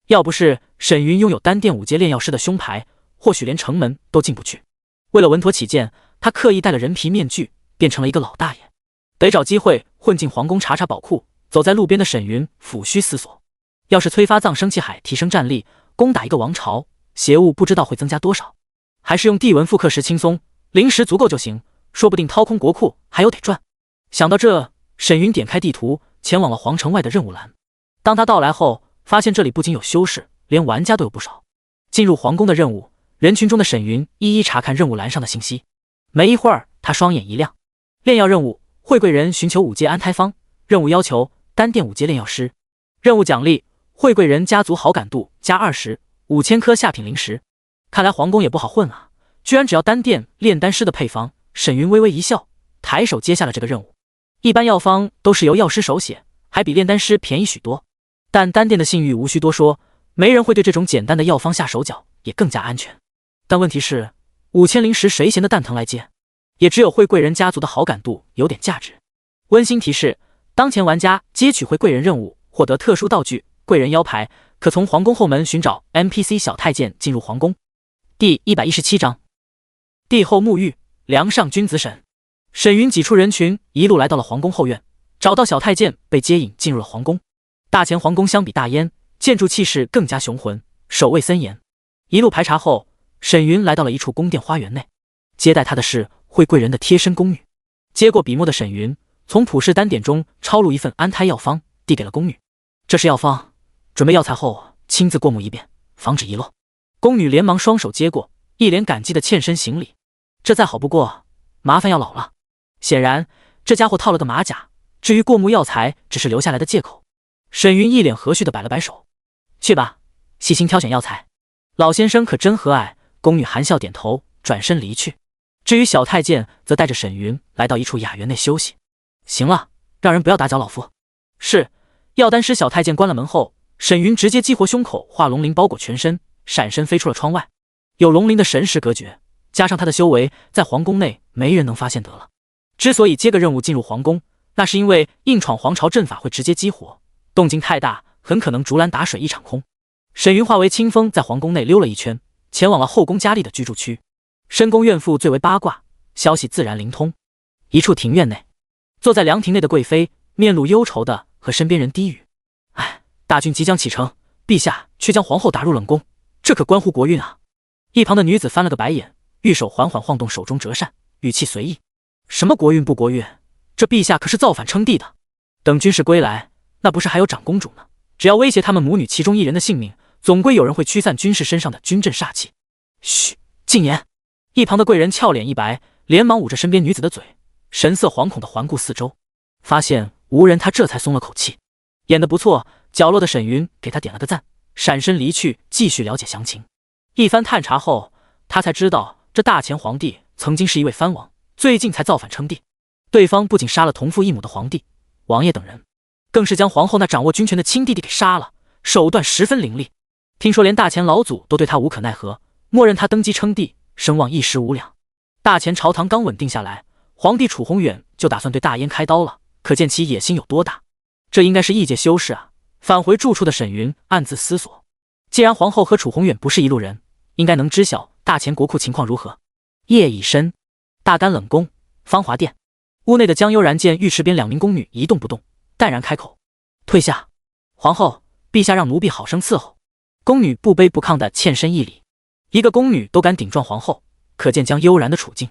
A: 要不是沈云拥有单殿5阶炼药师的胸牌，或许连城门都进不去。为了稳妥起见，他刻意戴了人皮面具，变成了一个老大爷。得找机会混进皇宫查查宝库。走在路边的沈云抚须思索，要是催发藏生气海提升战力，攻打一个王朝，邪物不知道会增加多少。还是用地文复刻时轻松，灵石足够就行，说不定掏空国库还有得赚。想到这，沈云点开地图，前往了皇城外的任务栏。当他到来后，发现这里不仅有修士，连玩家都有不少。进入皇宫的任务，人群中的沈云一一查看任务栏上的信息。没一会儿，他双眼一亮，炼药任务：惠贵人寻求5阶安胎方，任务要求单殿5阶炼药师，任务奖励：惠贵人家族好感度加20，5000颗下品灵石。看来皇宫也不好混啊，居然只要单殿炼丹师的配方。沈云微微一笑，抬手接下了这个任务。一般药方都是由药师手写，还比炼丹师便宜许多，但单殿的信誉无需多说，没人会对这种简单的药方下手脚，也更加安全。但问题是，5000灵石谁闲得蛋疼来接？也只有惠贵人家族的好感度有点价值。温馨提示：当前玩家接取惠贵人任务，获得特殊道具贵人腰牌，可从皇宫后门寻找 NPC 小太监进入皇宫。第117章帝后沐浴，梁上君子审。沈云挤出人群，一路来到了皇宫后院，找到小太监，被接引进入了皇宫。大前皇宫相比大燕，建筑气势更加雄浑，守卫森严。一路排查后，沈云来到了一处宫殿花园内，接待他的是惠贵人的贴身宫女。接过笔墨的沈云，从普世单点中抄录一份安胎药方，递给了宫女。这是药方，准备药材后亲自过目一遍，防止遗漏。宫女连忙双手接过，一脸感激的欠身行礼。这再好不过，麻烦要老了。显然这家伙套了个马甲，至于过目药材只是留下来的借口。沈云一脸和煦的摆了摆手：去吧，细心挑选药材。老先生可真和蔼。宫女含笑点头，转身离去。至于小太监，则带着沈云来到一处雅园内休息。行了，让人不要打搅老夫。是。药丹师小太监关了门后，沈云直接激活胸口，化龙鳞包裹全身，闪身飞出了窗外。有龙鳞的神识隔绝，加上他的修为，在皇宫内没人能发现得了。之所以接个任务进入皇宫，那是因为硬闯皇朝阵法会直接激活，动静太大，很可能竹篮打水一场空。沈云化为清风，在皇宫内溜了一圈，前往了后宫佳丽的居住区。深宫怨妇最为八卦，消息自然灵通。一处庭院内，坐在凉亭内的贵妃面露忧愁的和身边人低语：哎，大军即将启程，陛下却将皇后打入冷宫，这可关乎国运啊。一旁的女子翻了个白眼，玉手缓缓晃动手中折扇，语气随意：什么国运不国运，这陛下可是造反称帝的，等军士归来，那不是还有长公主呢？只要威胁他们母女其中一人的性命，总归有人会驱散军士身上的军阵煞气。嘘，禁言。一旁的贵人俏脸一白，连忙捂着身边女子的嘴，神色惶恐地环顾四周，发现无人，他这才松了口气。演得不错。角落的沈云给他点了个赞，闪身离去，继续了解详情。一番探查后，他才知道这大前皇帝曾经是一位藩王，最近才造反称帝。对方不仅杀了同父异母的皇帝、王爷等人，更是将皇后那掌握军权的亲弟弟给杀了，手段十分凌厉。听说连大前老祖都对他无可奈何，默认他登基称帝，声望一时无两。大前朝堂刚稳定下来，皇帝楚宏远就打算对大燕开刀了，可见其野心有多大。这应该是异界修士啊。返回住处的沈云暗自思索，既然皇后和楚宏远不是一路人，应该能知晓大前国库情况如何。夜已深，大干冷宫芳华殿，屋内的江悠然见浴池边2名宫女一动不动，淡然开口：“退下。”皇后，陛下让奴婢好生伺候。宫女不卑不亢地欠身一礼，一个宫女都敢顶撞皇后，可见江悠然的处境。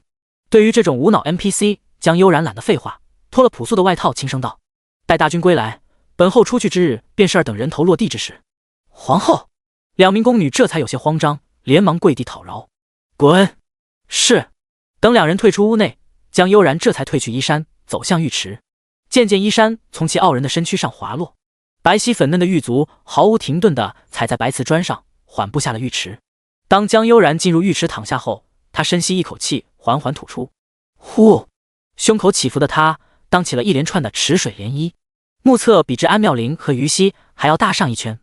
A: 对于这种无脑 NPC， 江悠然懒得废话，脱了朴素的外套，轻声道：“待大军归来，本后出去之日，便是2等人头落地之时。”皇后，2名宫女这才有些慌张，连忙跪地讨饶：“滚！”是。等2人退出屋内，江悠然这才褪去衣衫，走向浴池。渐渐衣衫从其傲人的身躯上滑落，白皙粉嫩的玉足毫无停顿地踩在白瓷砖上，缓步下了浴池。当江悠然进入浴池躺下后，他深吸一口气，缓缓吐出。呼，胸口起伏的他当起了一连串的池水涟漪，目测比之安妙龄和于西还要大上一圈。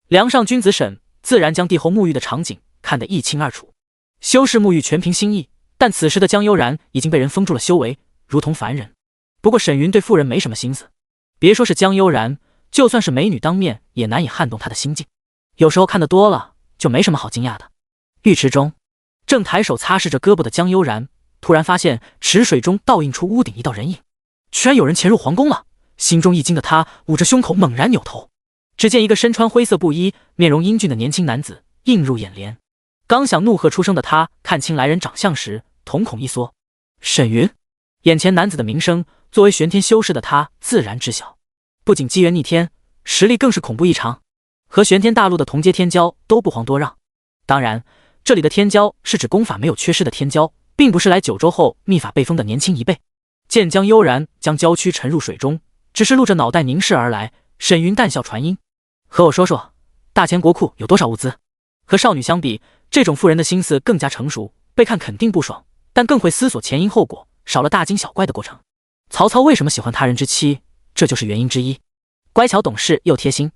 A: 梁上君子审自然将帝后沐浴的场景看得一清二楚。修士沐浴全凭心意，但此时的江悠然已经被人封住了修为，如同凡人。不过沈云对妇人没什么心思，别说是江悠然，就算是美女当面也难以撼动他的心境。有时候看得多了，就没什么好惊讶的。浴池中，正抬手擦拭着胳膊的江悠然，突然发现池水中倒映出屋顶一道人影，居然有人潜入皇宫了。心中一惊的他捂着胸口猛然扭头，只见一个身穿灰色布衣、面容英俊的年轻男子映入眼帘。刚想怒喝出声的他看清来人长相时，瞳孔一缩。沈云，眼前男子的名声，作为玄天修士的他自然知晓，不仅机缘逆天，实力更是恐怖异常，和玄天大陆的同阶天骄都不遑多让。当然，这里的天骄是指功法没有缺失的天骄，并不是来九州后秘法被封的年轻一辈。见江悠然将娇躯沉入水中，只是露着脑袋凝视而来，沈云淡笑传音：“和我说说，大前国库有多少物资？”和少女相比，这种妇人的心思更加成熟，被看肯定不爽，但更会思索前因后果，少了大惊小怪的过程。曹操为什么喜欢他人之妻，这就是原因之一。乖巧懂事又贴心，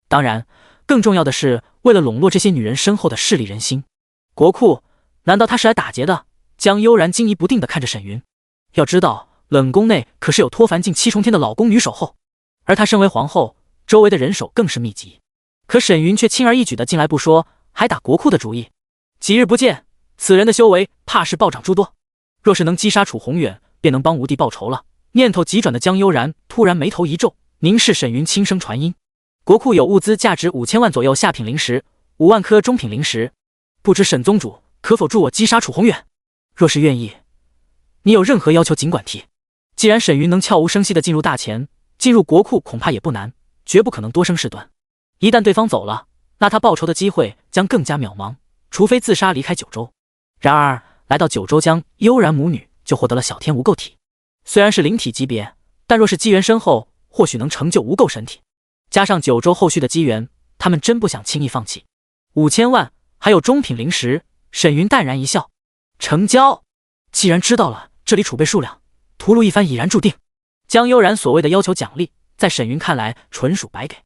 A: 当然更重要的是为了笼络这些女人身后的势力人心。国库难道他是来打劫的？江悠然惊疑不定地看着沈云。要知道冷宫内可是有脱凡境7重天的老宫女守候，而她身为皇后，周围的人手更是密集。可沈云却轻而易举地进来不说，还打国库的主意。几日不见，此人的修为怕是暴涨诸多，若是能击杀楚宏远，便能帮吴地报仇了。念头急转的江悠然突然眉头一皱，凝视沈云，轻声传音：“国库有物资价值5000万左右下品灵石，5万颗中品灵石，不知沈宗主可否助我击杀楚宏远？若是愿意，你有任何要求尽管提。”既然沈云能悄无声息地进入大前，进入国库恐怕也不难，绝不可能多生事端。一旦对方走了，那他报仇的机会将更加渺茫，除非自杀离开九州。然而来到九州，江悠然母女就获得了小天无垢体，虽然是灵体级别，但若是机缘深厚，或许能成就无垢神体。加上九州后续的机缘，他们真不想轻易放弃。5000万还有中品灵石，沈云淡然一笑：“成交。既然知道了这里储备数量，屠戮一番已然注定。”江悠然所谓的要求奖励，在沈云看来纯属白给。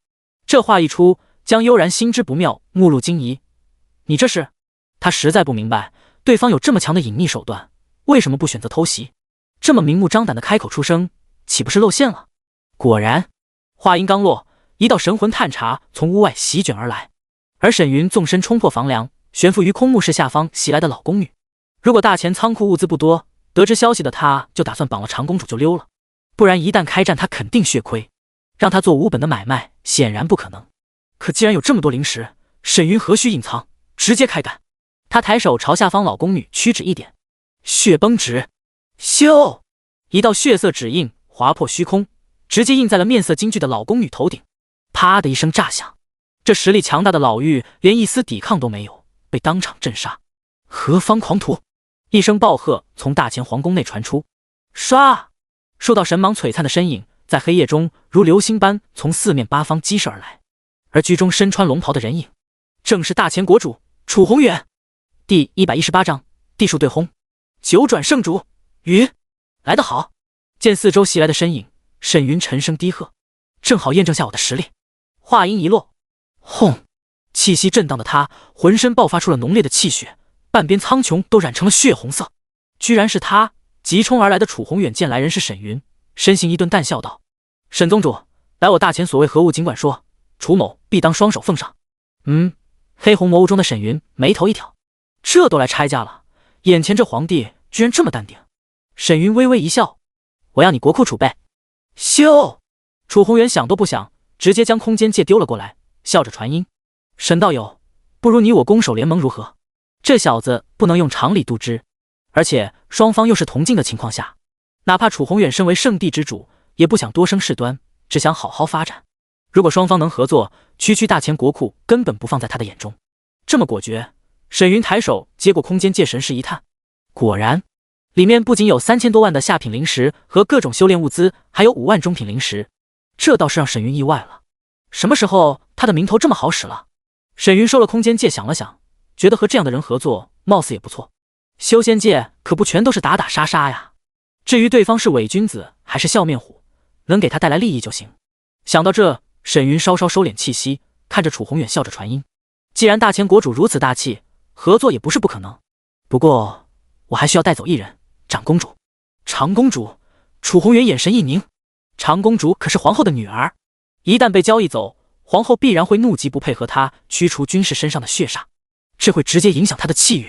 A: 这话一出，江悠然心知不妙，目露惊疑：“你这是？”他实在不明白，对方有这么强的隐秘手段，为什么不选择偷袭？这么明目张胆的开口出声，岂不是露馅了？果然，话音刚落，一道神魂探查从屋外席卷而来，而沈云纵身冲破房梁，悬浮于空墓室下方袭来的老宫女。如果大前仓库物资不多，得知消息的他就打算绑了长公主就溜了，不然一旦开战他肯定血亏，让他做无本的买卖显然不可能。可既然有这么多灵石，沈云何须隐藏，直接开干。他抬手朝下方老宫女屈指一点，血崩指，咻！一道血色指印划破虚空，直接印在了面色惊惧的老宫女头顶。啪的一声炸响，这实力强大的老妪连一丝抵抗都没有，被当场震杀。何方狂徒！一声暴喝从大前皇宫内传出，唰！数道神芒璀璨的身影在黑夜中如流星般从四面八方激射而来，而居中身穿龙袍的人影，正是大前国主楚宏远。第118章地术对轰，九转圣主云来得好！见四周袭来的身影，沈云沉声低喝，正好验证下我的实力。话音一落，轰！气息震荡的他浑身爆发出了浓烈的气血，半边苍穹都染成了血红色。居然是他！急冲而来的楚宏远见来人是沈云，身形一顿，淡笑道：“沈宗主，来我大前所谓何物尽管说，楚某必当双手奉上。”黑红魔物中的沈云眉头一挑，这都来拆家了，眼前这皇帝居然这么淡定。沈云微微一笑，我要你国库储备。咻！楚宏远想都不想，直接将空间戒丢了过来，笑着传音：沈道友，不如你我攻守联盟如何？这小子不能用常理度之，而且双方又是同境的情况下，哪怕楚宏远身为圣地之主，也不想多生事端，只想好好发展。如果双方能合作，区大钱国库根本不放在他的眼中。这么果决，沈云抬手接过空间戒神石一探，果然里面不仅有3000多万的下品灵石和各种修炼物资，还有5万中品灵石，这倒是让沈云意外了。什么时候他的名头这么好使了？沈云收了空间戒，想了想，觉得和这样的人合作貌似也不错。修仙界可不全都是打打杀杀呀，至于对方是伪君子还是笑面虎，能给他带来利益就行。想到这，沈云稍稍收敛气息，看着楚宏远笑着传音：既然大钱国主如此大气，合作也不是不可能。不过我还需要带走一人，长公主。长公主？楚宏远眼神一凝，长公主可是皇后的女儿，一旦被交易走，皇后必然会怒极不配合她驱除军士身上的血煞，这会直接影响她的气运。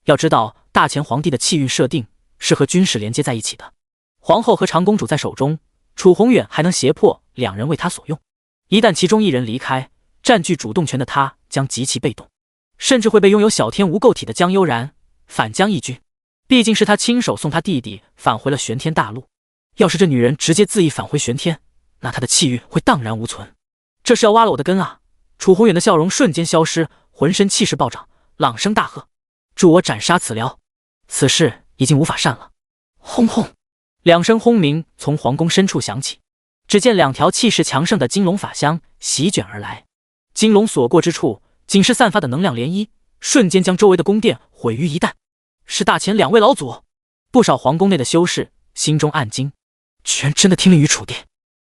A: 要知道大钱皇帝的气运设定是和军事连接在一起的，皇后和长公主在手中，楚宏远还能胁迫两人为他所用。一旦其中一人离开，占据主动权的他将极其被动，甚至会被拥有小天无垢体的江悠然反将一军。毕竟是他亲手送他弟弟返回了玄天大陆，要是这女人直接自缢返回玄天，那他的气运会荡然无存。这是要挖了我的根啊！楚宏远的笑容瞬间消失，浑身气势暴涨，朗声大喝：助我斩杀此僚！此事已经无法善了。轰轰，2声轰鸣从皇宫深处响起，只见2条气势强盛的金龙法相席卷而来，金龙所过之处，仅是散发的能量涟漪，瞬间将周围的宫殿毁于一旦。是大钱2位老祖。不少皇宫内的修士心中暗惊，居然真的听令于楚帝。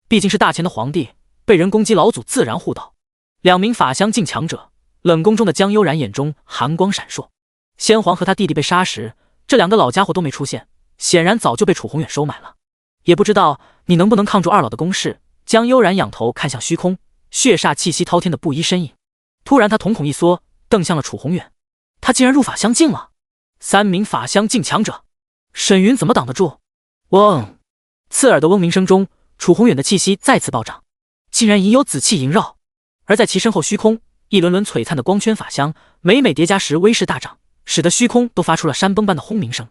A: 毕竟是大钱的皇帝，被人攻击，老祖自然护道。2名法相境强者，冷宫中的江悠然眼中寒光闪烁。先皇和他弟弟被杀时，这2个老家伙都没出现，显然早就被楚宏远收买了。也不知道你能不能抗住2老的攻势。江悠然仰头看向虚空，血煞气息滔天的布衣身影。突然他瞳孔一缩，瞪向了楚宏远。他竟然入法相境了！3名法相境强者，沈云怎么挡得住？嗡！刺耳的嗡鸣声中，楚宏远的气息再次暴涨，竟然已有紫气萦绕。而在其身后虚空，一轮轮璀璨的光圈法相每每叠加时威势大涨，使得虚空都发出了山崩般的轰鸣声。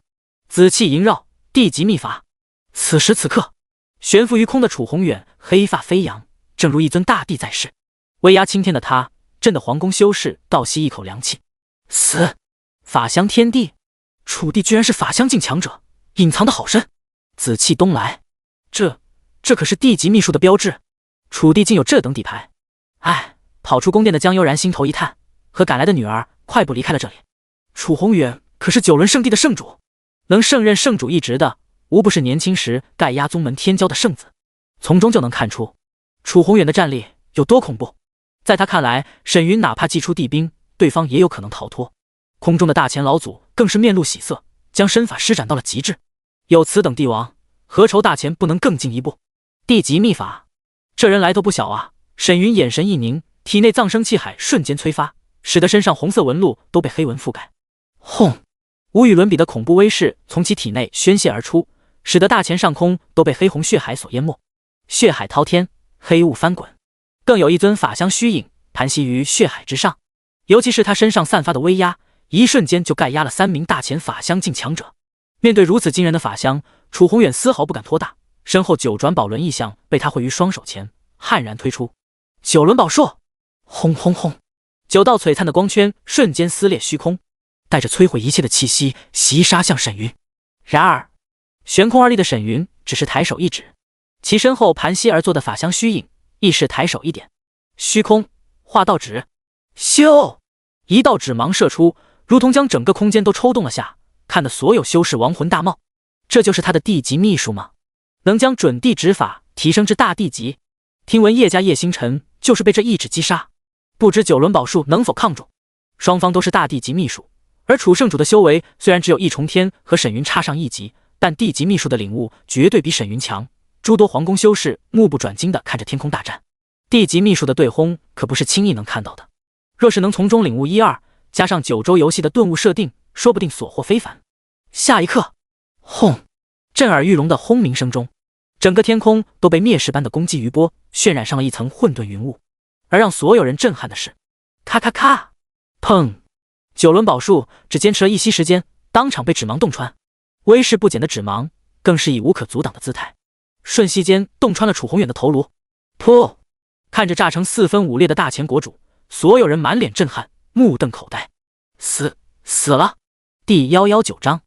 A: 紫气萦绕，地级秘法。此时此刻，悬浮于空的楚宏远黑发飞扬，正如一尊大帝在世。威压青天的他，震得皇宫修士倒吸一口凉气。死！法相天地，楚帝居然是法相境强者，隐藏得好深。紫气东来，这可是地级秘术的标志。楚帝竟有这等底牌。唉，跑出宫殿的江悠然心头一叹，和赶来的女儿快步离开了这里。楚宏远可是9轮圣地的圣主，能胜任圣主一职的，无不是年轻时盖压宗门天骄的圣子。从中就能看出楚宏远的战力有多恐怖。在他看来，沈云哪怕祭出地兵，对方也有可能逃脱。空中的大钱老祖更是面露喜色，将身法施展到了极致。有此等帝王，何愁大钱不能更进一步？地级秘法，这人来头不小啊！沈云眼神一凝，体内藏生气海瞬间催发，使得身上红色纹路都被黑纹覆盖。轰！无与伦比的恐怖威势从其体内宣泄而出，使得大钱上空都被黑红血海所淹没，血海滔天，黑雾翻滚。更有一尊法相虚影盘膝于血海之上，尤其是他身上散发的威压，一瞬间就盖压了3名大钱法相境强者。面对如此惊人的法相，楚宏远丝毫不敢拖大，身后9转宝轮异象被他挥于双手前，悍然推出9轮宝术。轰轰轰！9道璀璨的光圈瞬间撕裂虚空，带着摧毁一切的气息袭杀向沈云。然而悬空而立的沈云只是抬手一指，其身后盘膝而坐的法相虚影亦是抬手一点，虚空画道指。咻！一道指芒射出，如同将整个空间都抽动了下，看得所有修士亡魂大冒。这就是他的地级秘术吗？能将准地指法提升至大地级？听闻叶家叶星辰就是被这一指击杀，不知9轮宝术能否抗住。双方都是大地级秘术，而楚圣主的修为虽然只有一重天和沈云差上一级，但地级秘术的领悟绝对比沈云强。诸多皇宫修士目不转睛地看着天空大战，地级秘术的对轰可不是轻易能看到的。若是能从中领悟一二，加上九州游戏的顿悟设定，说不定所获非凡。下一刻，轰！震耳欲聋的轰鸣声中，整个天空都被灭世般的攻击余波渲染上了一层混沌云雾。而让所有人震撼的是，咔咔咔，砰！九轮宝术只坚持了一息时间，当场被指芒洞穿。威势不减的指芒更是以无可阻挡的姿态，瞬息间洞穿了楚宏远的头颅。噗！看着炸成4分5裂的大前国主，所有人满脸震撼，目瞪口呆。死了！第119章，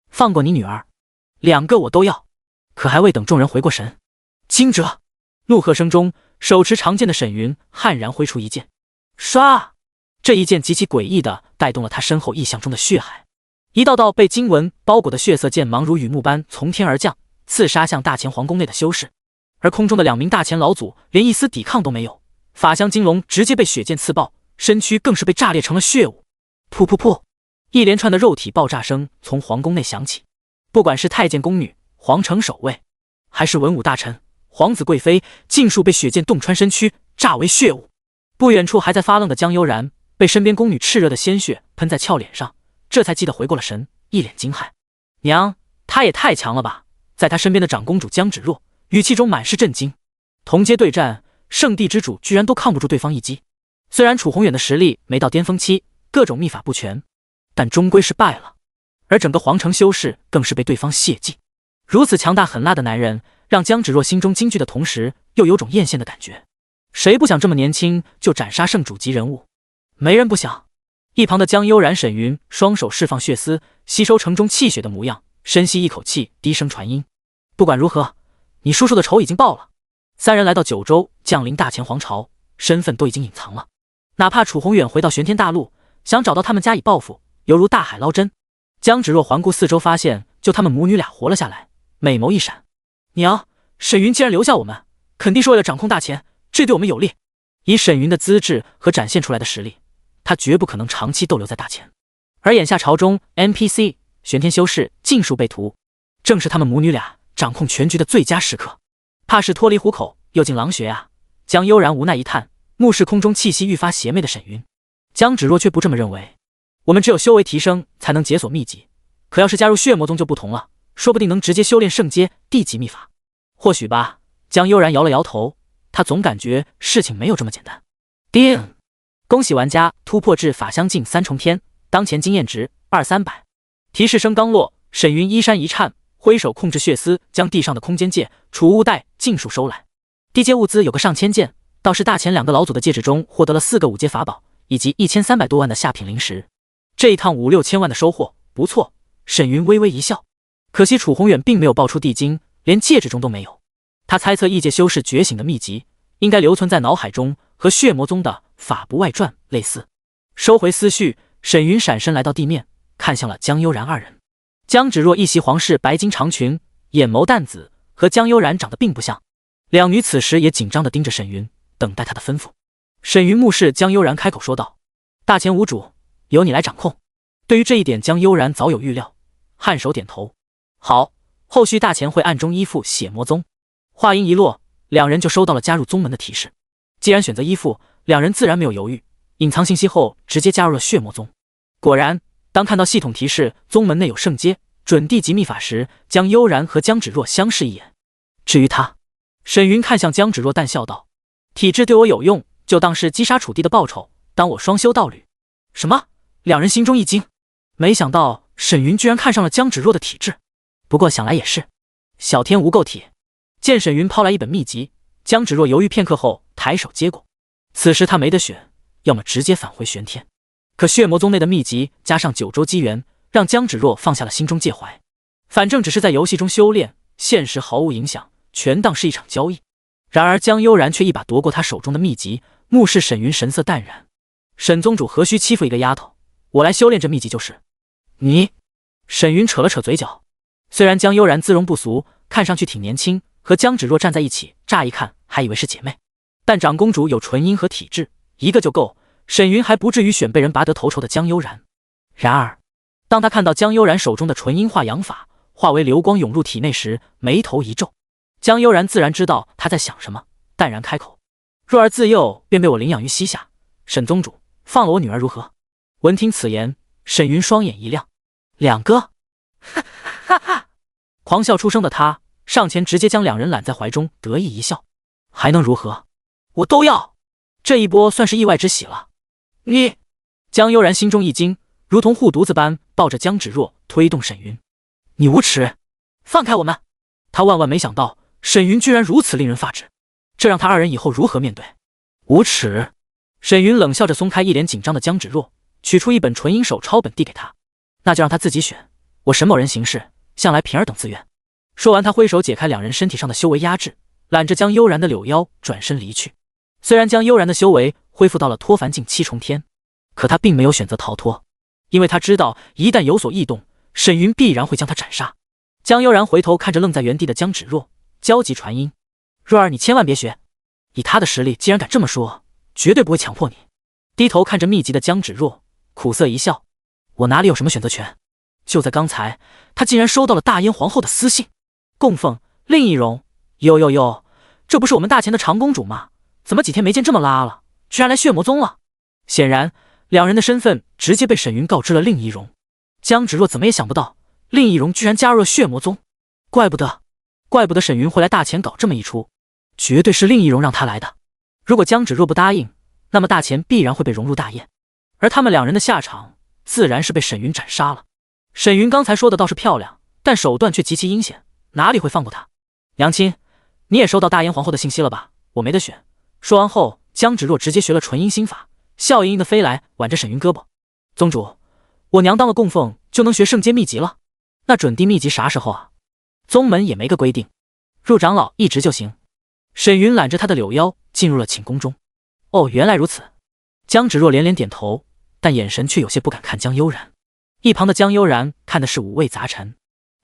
A: 放过你女儿，2个我都要。可还未等众人回过神，惊蛰！怒喝声中，手持长剑的沈云悍然挥出一剑，唰！这一剑极其诡异的带动了他身后意象中的血海，一道道被经文包裹的血色剑芒如雨幕般从天而降，刺杀向大前皇宫内的修士。而空中的2名大前老祖连一丝抵抗都没有，法相金龙直接被血剑刺爆，身躯更是被炸裂成了血雾。噗噗噗！一连串的肉体爆炸声从皇宫内响起，不管是太监宫女、皇城守卫，还是文武大臣、皇子贵妃，尽数被血剑洞穿身躯，炸为血雾。不远处还在发愣的江悠然，被身边宫女炽热的鲜血喷在俏脸上，这才记得回过了神，一脸惊骇：“娘，他也太强了吧！”在他身边的长公主江芷若语气中满是震惊。同阶对战，圣地之主居然都抗不住对方一击。虽然楚宏远的实力没到巅峰期，各种秘法不全，但终归是败了。而整个皇城修士更是被对方血祭。如此强大狠辣的男人，让江芷若心中惊惧的同时，又有种艳羡的感觉。谁不想这么年轻就斩杀圣主级人物？没人不想。一旁的江悠然、沈云双手释放血丝，吸收城中气血的模样，深吸一口气，低声传音：“不管如何，你叔叔的仇已经报了。”3人来到九州，降临大前皇朝，身份都已经隐藏了。哪怕楚宏远回到玄天大陆，想找到他们加以报复，犹如大海捞针。江芷若环顾四周，发现就他们母女俩活了下来，美眸一闪：“娘，沈云既然留下我们，肯定是为了掌控大前，这对我们有利。”以沈云的资质和展现出来的实力，他绝不可能长期逗留在大前。而眼下朝中 NPC 玄天修士尽数被屠，正是他们母女俩掌控全局的最佳时刻。怕是脱离虎口又进狼穴啊！江悠然无奈一叹，目视空中气息愈发邪魅的沈云。江芷若却不这么认为，我们只有修为提升才能解锁秘籍，可要是加入血魔宗就不同了，说不定能直接修炼圣阶地级秘法。或许吧。江悠然摇了摇头，他总感觉事情没有这么简单。叮！恭喜玩家突破至法相境3重天，当前经验值2300。提示声刚落，沈云衣衫一颤，挥手控制血丝，将地上的空间戒、储物袋尽数收来。地阶物资有个上千件，倒是大前2个老祖的戒指中获得了4个5阶法宝，以及1300多万的下品灵石。这一趟5、6千万的收获不错。沈云微微一笑，可惜楚宏远并没有爆出地精，连戒指中都没有。他猜测异界修士觉醒的秘籍应该留存在脑海中，和血魔宗的法不外传类似。收回思绪，沈云闪身来到地面，看向了江悠然2人。江芷若一袭皇室白金长裙，眼眸淡紫，和江悠然长得并不像。两女此时也紧张地盯着沈云，等待他的吩咐。沈云目视江悠然，开口说道：“大前无主，由你来掌控。”对于这一点，江悠然早有预料，颔首点头：“好，后续大前会暗中依附血魔宗。”话音一落，两人就收到了加入宗门的提示。既然选择依附，两人自然没有犹豫，隐藏信息后直接加入了血魔宗。果然，当看到系统提示宗门内有圣阶、准地级秘法时，江悠然和江芷若相视一眼。至于他，沈云看向江芷若淡笑道：“体质对我有用，就当是击杀楚帝的报酬，当我双修道侣。”什么？两人心中一惊，没想到沈云居然看上了江芷若的体质。不过想来也是，小天无垢体。见沈云抛来一本秘籍，江芷若犹豫片刻后抬手接过。此时他没得选，要么直接返回玄天。可血魔宗内的秘籍加上九州机缘，让江芷若放下了心中介怀。反正只是在游戏中修炼，现实毫无影响，全当是一场交易。然而江悠然却一把夺过他手中的秘籍，目视沈云，神色淡然：“沈宗主何须欺负一个丫头？我来修炼这秘籍就是。”你……沈云扯了扯嘴角。虽然江悠然姿容不俗，看上去挺年轻，和江芷若站在一起，乍一看还以为是姐妹。但长公主有纯阴和体质，一个就够，沈云还不至于选被人拔得头筹的江悠然。然而，当他看到江悠然手中的纯阴化阳法化为流光涌入体内时，眉头一皱。江悠然自然知道他在想什么，淡然开口：“若儿自幼便被我领养于膝下，沈宗主，放了我女儿如何？闻听此言，沈云双眼一亮，2个，哈哈哈！狂笑出声的他上前直接将2人揽在怀中，得意一笑，还能如何？我都要！这一波算是意外之喜了。你，江悠然心中一惊，如同护犊子般抱着江芷若推动沈云，你无耻！放开我们！他万万没想到沈云居然如此令人发指，这让他2人以后如何面对？无耻！沈云冷笑着松开一脸紧张的江芷若，取出一本纯银手抄本递给他，那就让他自己选，我沈某人行事向来平儿等自愿。说完，他挥手解开2人身体上的修为压制，揽着江悠然的柳腰转身离去。虽然江悠然的修为恢复到了脱凡境7重天，可他并没有选择逃脱，因为他知道一旦有所异动，沈云必然会将他斩杀。江悠然回头看着愣在原地的江芷若，焦急传音：若儿，你千万别学，以他的实力既然敢这么说，绝对不会强迫你。低头看着秘籍的江芷若苦涩一笑，我哪里有什么选择权？就在刚才，他竟然收到了大燕皇后的私信，供奉另一容。哟，这不是我们大前的长公主吗？怎么几天没见这么拉了，居然来血魔宗了？显然2人的身份直接被沈云告知了另一容。江芷若怎么也想不到另一容居然加入了血魔宗，怪不得沈云会来大前搞这么一出，绝对是另一容让他来的。如果江芷若不答应，那么大前必然会被融入大燕，而他们2人的下场自然是被沈云斩杀了。沈云刚才说的倒是漂亮，但手段却极其阴险，哪里会放过他？娘亲，你也收到大燕皇后的信息了吧？我没得选。说完后，江芷若直接学了纯阴心法，笑盈盈的飞来，挽着沈云胳膊。宗主，我娘当了供奉就能学圣阶秘籍了？那准地秘籍啥时候啊？宗门也没个规定，入长老一职就行。沈云揽着他的柳腰进入了寝宫中。哦，原来如此。江芷若连连点头，但眼神却有些不敢看江悠然。一旁的江悠然看的是五味杂陈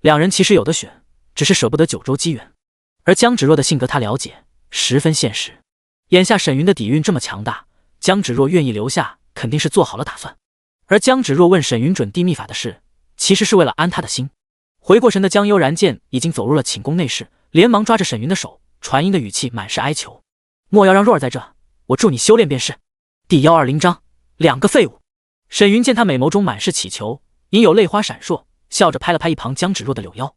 A: ，2人其实有的选，只是舍不得九州机缘。而江芷若的性格他了解，十分现实。眼下沈云的底蕴这么强大，江芷若愿意留下，肯定是做好了打算。而江芷若问沈云准地秘法的事，其实是为了安他的心。回过神的江悠然见已经走入了寝宫内室，连忙抓着沈云的手，传音的语气满是哀求：莫要让若儿在这，我助你修炼便是。第120章2个废物。沈云见他美眸中满是乞求，隐有泪花闪烁，笑着拍了拍一旁江芷若的柳腰：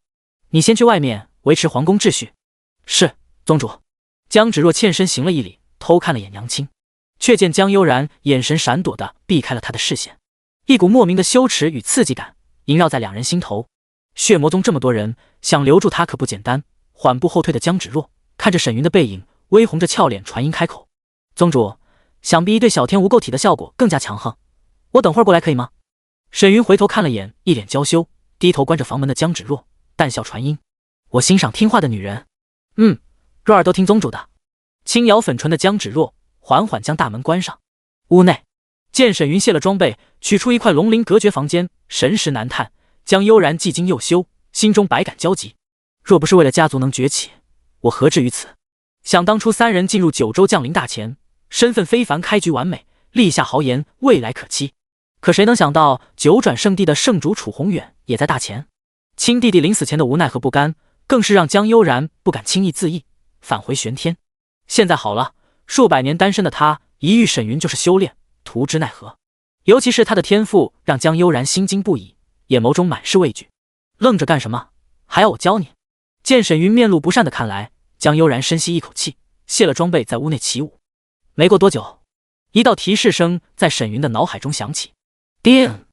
A: 你先去外面维持皇宫秩序。是，宗主。江芷若欠身行了一礼，偷看了眼娘亲，却见江悠然眼神闪躲的避开了他的视线，一股莫名的羞耻与刺激感萦绕在2人心头。血魔宗这么多人，想留住他可不简单。缓步后退的江芷若看着沈云的背影，微红着俏脸传音开口：宗主，想必对小天无垢体的效果更加强横，我等会儿过来可以吗？沈云回头看了眼一脸娇羞低头关着房门的江芷若，淡笑传音：我欣赏听话的女人。若儿都听宗主的。轻咬粉唇的江芷若缓缓将大门关上。屋内见沈云卸了装备，取出一块龙鳞隔绝房间，神识难探。江悠然既惊又羞，心中百感交集。若不是为了家族能崛起，我何至于此？想当初3人进入九州降临大前，身份非凡，开局完美，立下豪言，未来可期。可谁能想到九转圣地的圣主楚宏远也在大前。亲弟弟临死前的无奈和不甘，更是让江悠然不敢轻易自缢，返回玄天。现在好了，数百年单身的他一遇沈云就是修炼，图之奈何。尤其是他的天赋让江悠然心惊不已，眼眸中满是畏惧。愣着干什么？还要我教你？见沈云面露不善的看来，江悠然深吸一口气，卸了装备在屋内起舞。没过多久，一道提示声在沈云的脑海中响起：叮！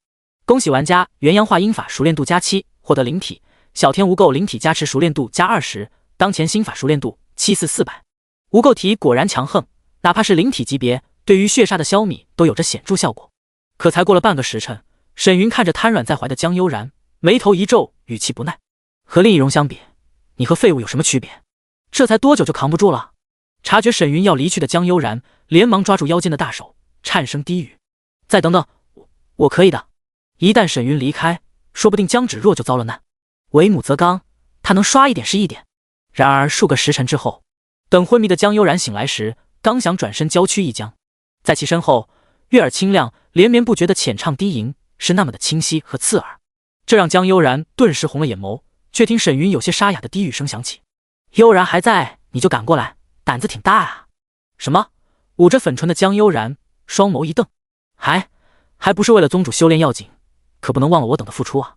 A: 恭喜玩家元阳化阴法熟练度加7，获得灵体小天无垢灵体加持熟练度加20，当前心法熟练度74400。无垢体果然强横，哪怕是灵体级别，对于血煞的消弭都有着显著效果。可才过了半个时辰，沈云看着瘫软在怀的江悠然，眉头一皱，语气不耐：和另一容相比，你和废物有什么区别？这才多久就扛不住了？察觉沈云要离去的江悠然连忙抓住腰间的大手，颤声低语：再等等，我可以的。一旦沈云离开，说不定江芷若就遭了难。为母则刚，他能刷一点是一点。然而数个时辰之后，等昏迷的江悠然醒来时，刚想转身娇躯一僵，在其身后，悦耳清亮、连绵不绝的浅唱低吟是那么的清晰和刺耳，这让江悠然顿时红了眼眸。却听沈云有些沙哑的低语声响起：悠然还在，你就赶过来，胆子挺大啊。什么？捂着粉唇的江悠然双眸一瞪：还不是为了宗主修炼要紧，可不能忘了我等的付出啊！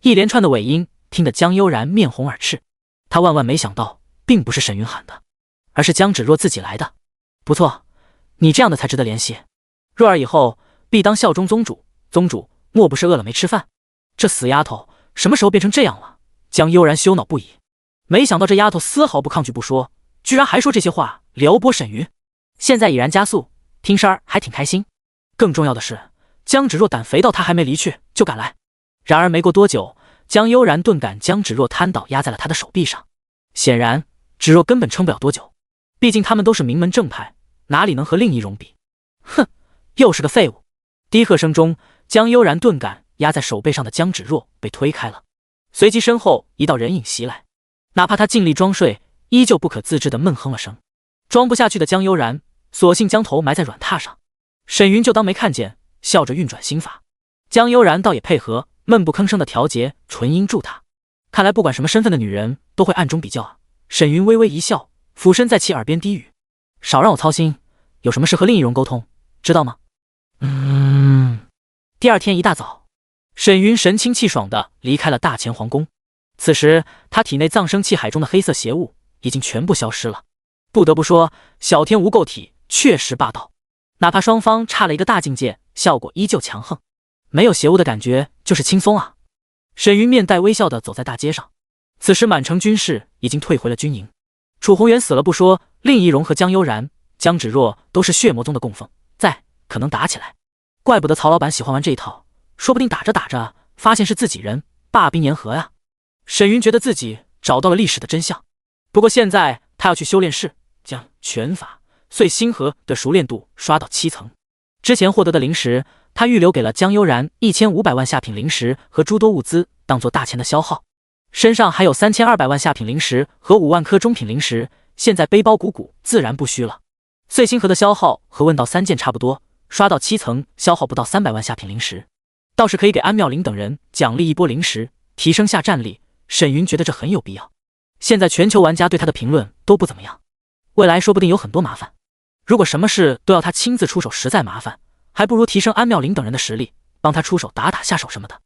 A: 一连串的尾音听得江悠然面红耳赤，他万万没想到，并不是沈云喊的，而是江芷若自己来的。不错，你这样的才值得怜惜。若儿以后必当效忠宗主，宗主莫不是饿了没吃饭？这死丫头什么时候变成这样了？江悠然羞恼不已，没想到这丫头丝毫不抗拒不说，居然还说这些话撩拨沈云。现在已然加速，听声儿还挺开心。更重要的是，江芷若胆肥到他还没离去就赶来。然而没过多久，江悠然顿感江芷若瘫倒压在了他的手臂上。显然芷若根本撑不了多久，毕竟他们都是名门正派，哪里能和令仪容比？哼，又是个废物！低喝声中，江悠然顿感压在手背上的江芷若被推开了，随即身后一道人影袭来，哪怕他尽力装睡，依旧不可自制的闷哼了声。装不下去的江悠然索性将头埋在软榻上，沈云就当没看见，笑着运转心法。江悠然倒也配合，闷不吭声的调节纯音助他。看来不管什么身份的女人都会暗中比较啊。沈云微微一笑，俯身在其耳边低语：少让我操心，有什么事和令仪容沟通，知道吗？第二天一大早，沈云神清气爽地离开了大乾皇宫。此时他体内葬生气海中的黑色邪物已经全部消失了。不得不说，小天无垢体确实霸道，哪怕双方差了一个大境界，效果依旧强横。没有邪物的感觉就是轻松啊。沈云面带微笑地走在大街上，此时满城军士已经退回了军营。楚宏远死了不说，令仪容和江悠然、江芷若都是血魔宗的供奉，在可能打起来。怪不得曹老板喜欢玩这一套，说不定打着打着发现是自己人，罢兵言和呀。沈云觉得自己找到了历史的真相，不过现在他要去修炼室，将拳法碎星河的熟练度刷到7层。之前获得的灵石，他预留给了江悠然1500万下品灵石和诸多物资，当做大钱的消耗。身上还有3200万下品灵石和5万颗中品灵石，现在背包鼓鼓，自然不虚了。碎星河的消耗和问道3件差不多，刷到7层消耗不到300万下品灵石，倒是可以给安妙龄等人奖励一波灵石，提升下战力。沈云觉得这很有必要。现在全球玩家对他的评论都不怎么样，未来说不定有很多麻烦。如果什么事都要他亲自出手，实在麻烦，还不如提升安妙龄等人的实力，帮他出手打打下手什么的。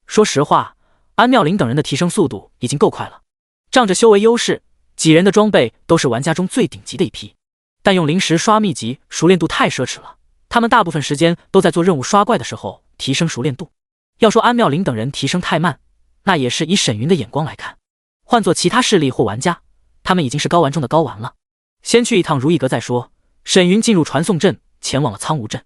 A: 说实话，安妙龄等人的提升速度已经够快了，仗着修为优势，几人的装备都是玩家中最顶级的一批。但用灵石刷秘籍，熟练度太奢侈了，他们大部分时间都在做任务刷怪的时候提升熟练度。要说安妙龄等人提升太慢，那也是以沈云的眼光来看，换做其他势力或玩家，他们已经是高玩中的高玩了。先去一趟如意阁再说。沈云进入传送阵，前往了苍梧镇。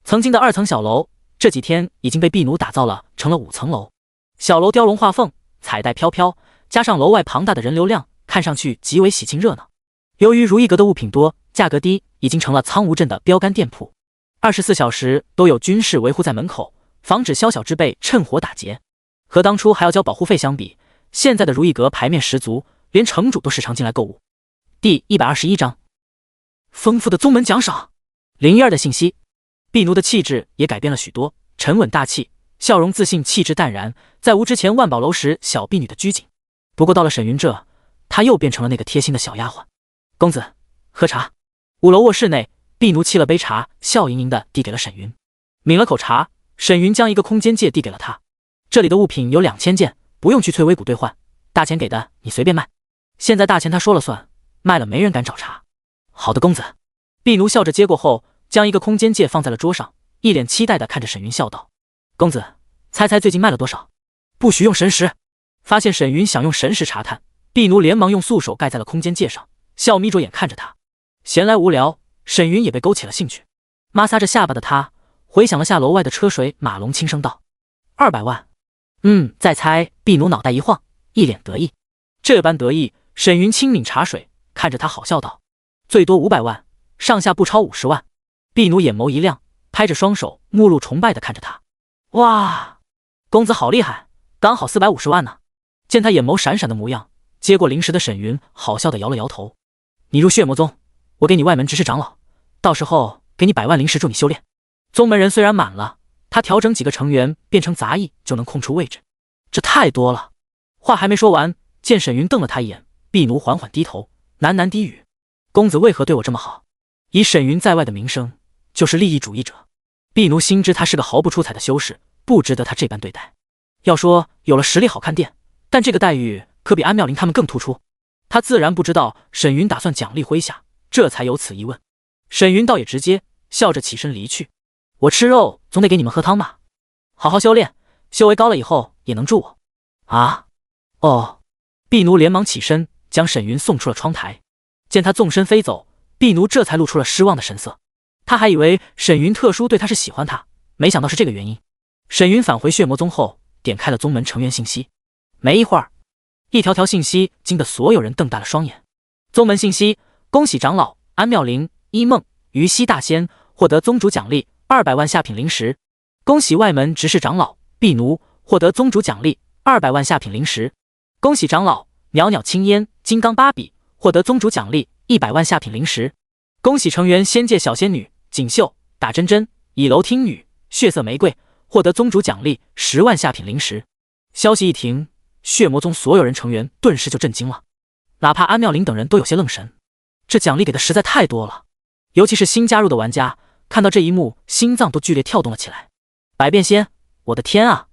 A: 曾经的2层小楼，这几天已经被婢奴打造了成了5层楼。小楼雕龙画凤，彩带飘飘，加上楼外庞大的人流量，看上去极为喜庆热闹。由于如意阁的物品多，价格低，已经成了苍梧镇的标杆店铺。24小时都有军士维护在门口，防止宵小之辈趁火打劫。和当初还要交保护费相比，现在的如意阁牌面十足，连城主都时常进来购物。第121章，丰富的宗门奖赏。灵儿的信息，婢奴的气质也改变了许多，沉稳大气，笑容自信，气质淡然，再无之前万宝楼时小婢女的拘谨。不过到了沈云这，她又变成了那个贴心的小丫鬟。公子，喝茶。5楼卧室内，婢奴沏了杯茶，笑盈盈地递给了沈云。抿了口茶，沈云将一个空间戒递给了他。这里的物品有2000件，不用去翠微谷兑换，大钱给的你随便卖。现在大钱他说了算，卖了没人敢找茬。好的，公子。婢奴笑着接过后，将一个空间戒放在了桌上，一脸期待地看着沈云笑道：公子，猜猜最近卖了多少？不许用神识。发现沈云想用神识查探，婢奴连忙用素手盖在了空间戒上，笑眯着眼看着他。闲来无聊，沈云也被勾起了兴趣。摩挲着下巴的他回想了下楼外的车水马龙，轻声道：200万。再猜。婢奴脑袋一晃，一脸得意。这般得意，沈云轻抿茶水，看着他好笑道：最多500万，上下不超50万。婢奴眼眸一亮，拍着双手，目露崇拜地看着他。哇，公子好厉害，刚好450万呢。见他眼眸闪闪的模样，接过灵石的沈云好笑地摇了摇头。你入血魔宗，我给你外门执事长老，到时候给你100万灵石助你修炼。宗门人虽然满了，他调整几个成员变成杂役就能空出位置，这太多了。话还没说完，见沈云瞪了他一眼，婢奴缓缓低头，喃喃低语：公子为何对我这么好？以沈云在外的名声，就是利益主义者，婢奴心知他是个毫不出彩的修士，不值得他这般对待。要说有了实力好看店，但这个待遇可比安妙龄他们更突出。他自然不知道沈云打算奖励麾下，这才有此一问。沈云倒也直接，笑着起身离去。我吃肉总得给你们喝汤吧，好好修炼，修为高了以后也能助我。啊，哦。婢奴连忙起身，将沈云送出了窗台。见他纵身飞走，婢奴这才露出了失望的神色。他还以为沈云特殊对他是喜欢他，没想到是这个原因。沈云返回血魔宗后，点开了宗门成员信息。没一会儿，一条条信息惊得所有人瞪大了双眼。宗门信息：恭喜长老安妙龄、一梦、于西大仙获得宗主奖励200万下品灵石。恭喜外门执事长老婢奴获得宗主奖励200万下品灵石。恭喜长老袅袅青烟、金刚芭比获得宗主奖励100万下品灵石。恭喜成员仙界小仙女锦绣、打针针、倚楼听女、血色玫瑰获得宗主奖励10万下品灵石。消息一停，血魔宗所有人成员顿时就震惊了，哪怕安妙龄等人都有些愣神。这奖励给的实在太多了，尤其是新加入的玩家，看到这一幕，心脏都剧烈跳动了起来。百变仙，我的天啊，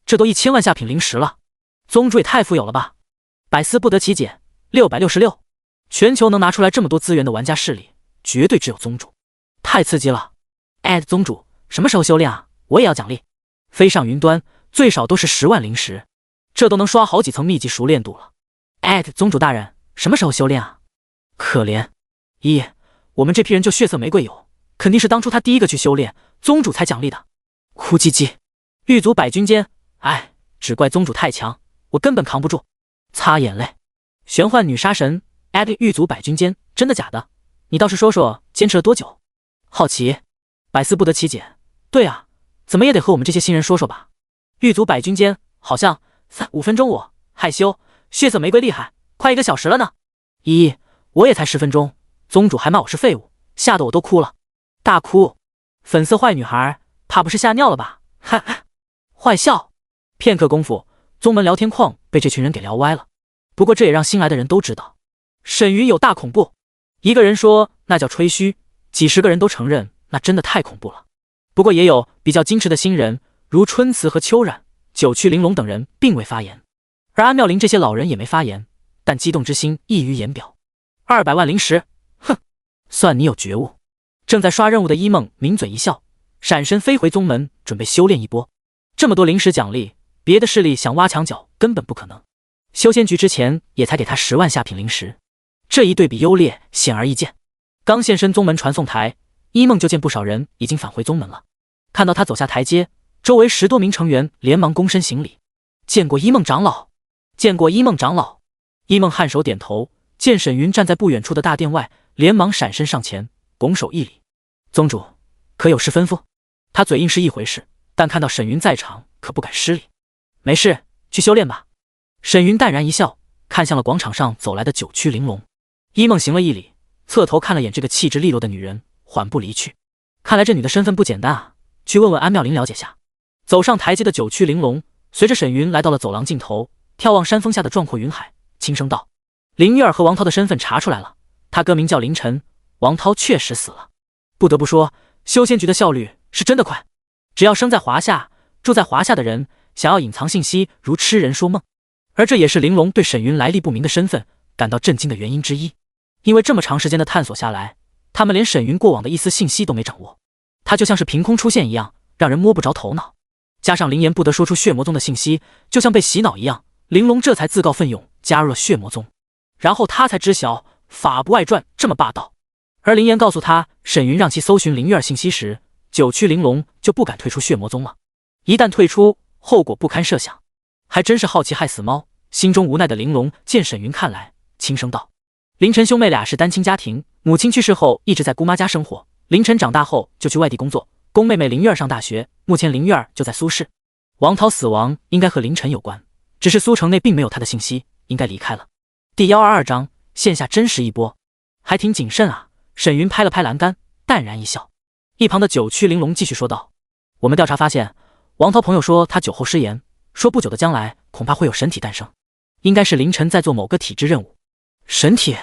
A: 这都1000万下品灵石了，宗主也太富有了吧！百思不得其解。666，全球能拿出来这么多资源的玩家势力，绝对只有宗主，太刺激了！宗主什么时候修炼啊？我也要奖励。飞上云端，最少都是10万灵石，这都能刷好几层秘籍熟练度了。宗主大人，什么时候修炼啊？可怜，我们这批人就血色玫瑰有，肯定是当初他第一个去修炼，宗主才奖励的。哭唧唧，狱卒百军间，只怪宗主太强，我根本扛不住。擦眼泪，玄幻女杀神狱卒百军间，真的假的？你倒是说说坚持了多久？好奇，百思不得其解。对啊，怎么也得和我们这些新人说说吧。狱卒百军间，好像5分钟，我害羞。血色玫瑰厉害，快1个小时了呢。我也才10分钟，宗主还骂我是废物，吓得我都哭了。大哭，粉色坏女孩，怕不是吓尿了吧？哈哈，坏笑。片刻功夫，宗门聊天框被这群人给聊歪了。不过这也让新来的人都知道，沈云有大恐怖。一个人说那叫吹嘘，几十个人都承认那真的太恐怖了。不过也有比较矜持的新人，如春慈和秋冉、九曲玲珑等人并未发言，而安妙龄这些老人也没发言，但激动之心溢于言表。200万灵石，哼，算你有觉悟。正在刷任务的一梦抿嘴一笑，闪身飞回宗门，准备修炼一波。这么多灵石奖励，别的势力想挖墙脚根本不可能。修仙局之前也才给他10万下品灵石，这一对比优劣显而易见。刚现身宗门传送台，一梦就见不少人已经返回宗门了。看到他走下台阶，周围10多名成员连忙躬身行礼，见过一梦长老，见过一梦长老。一梦颔首点头，见沈云站在不远处的大殿外，连忙闪身上前，拱手一礼：宗主，可有事吩咐？他嘴硬是一回事，但看到沈云在场，可不敢失礼。没事，去修炼吧。沈云淡然一笑，看向了广场上走来的九曲玲珑。一梦行了一礼，侧头看了眼这个气质利落的女人，缓步离去。看来这女的身份不简单啊，去问问安妙龄了解下。走上台阶的九曲玲珑，随着沈云来到了走廊尽头，眺望山峰下的壮阔云海，轻声道：林玉儿和王涛的身份查出来了，他哥名叫林晨，王涛确实死了。不得不说，修仙局的效率是真的快，只要生在华夏，住在华夏的人，想要隐藏信息如痴人说梦。而这也是玲珑对沈云来历不明的身份感到震惊的原因之一，因为这么长时间的探索下来，他们连沈云过往的一丝信息都没掌握，他就像是凭空出现一样，让人摸不着头脑。加上林岩不得说出血魔宗的信息，就像被洗脑一样，玲珑这才自告奋勇加入了血魔宗。然后他才知晓法不外传这么霸道。而林岩告诉他，沈云让其搜寻林玉儿信息时，九曲玲珑就不敢退出血魔宗了，一旦退出，后果不堪设想。还真是好奇害死猫。心中无奈的玲珑见沈云看来，轻声道：凌晨兄妹俩是单亲家庭，母亲去世后一直在姑妈家生活，凌晨长大后就去外地工作，供妹妹林玉儿上大学，目前林玉儿就在苏市。王涛死亡应该和凌晨有关，只是苏城内并没有他的信息，应该离开了。第122章，线下真实一波，还挺谨慎啊。沈云拍了拍栏杆，淡然一笑。一旁的九曲玲珑继续说道：我们调查发现，王涛朋友说他酒后失言，说不久的将来恐怕会有神体诞生，应该是凌晨在做某个体质任务。神体？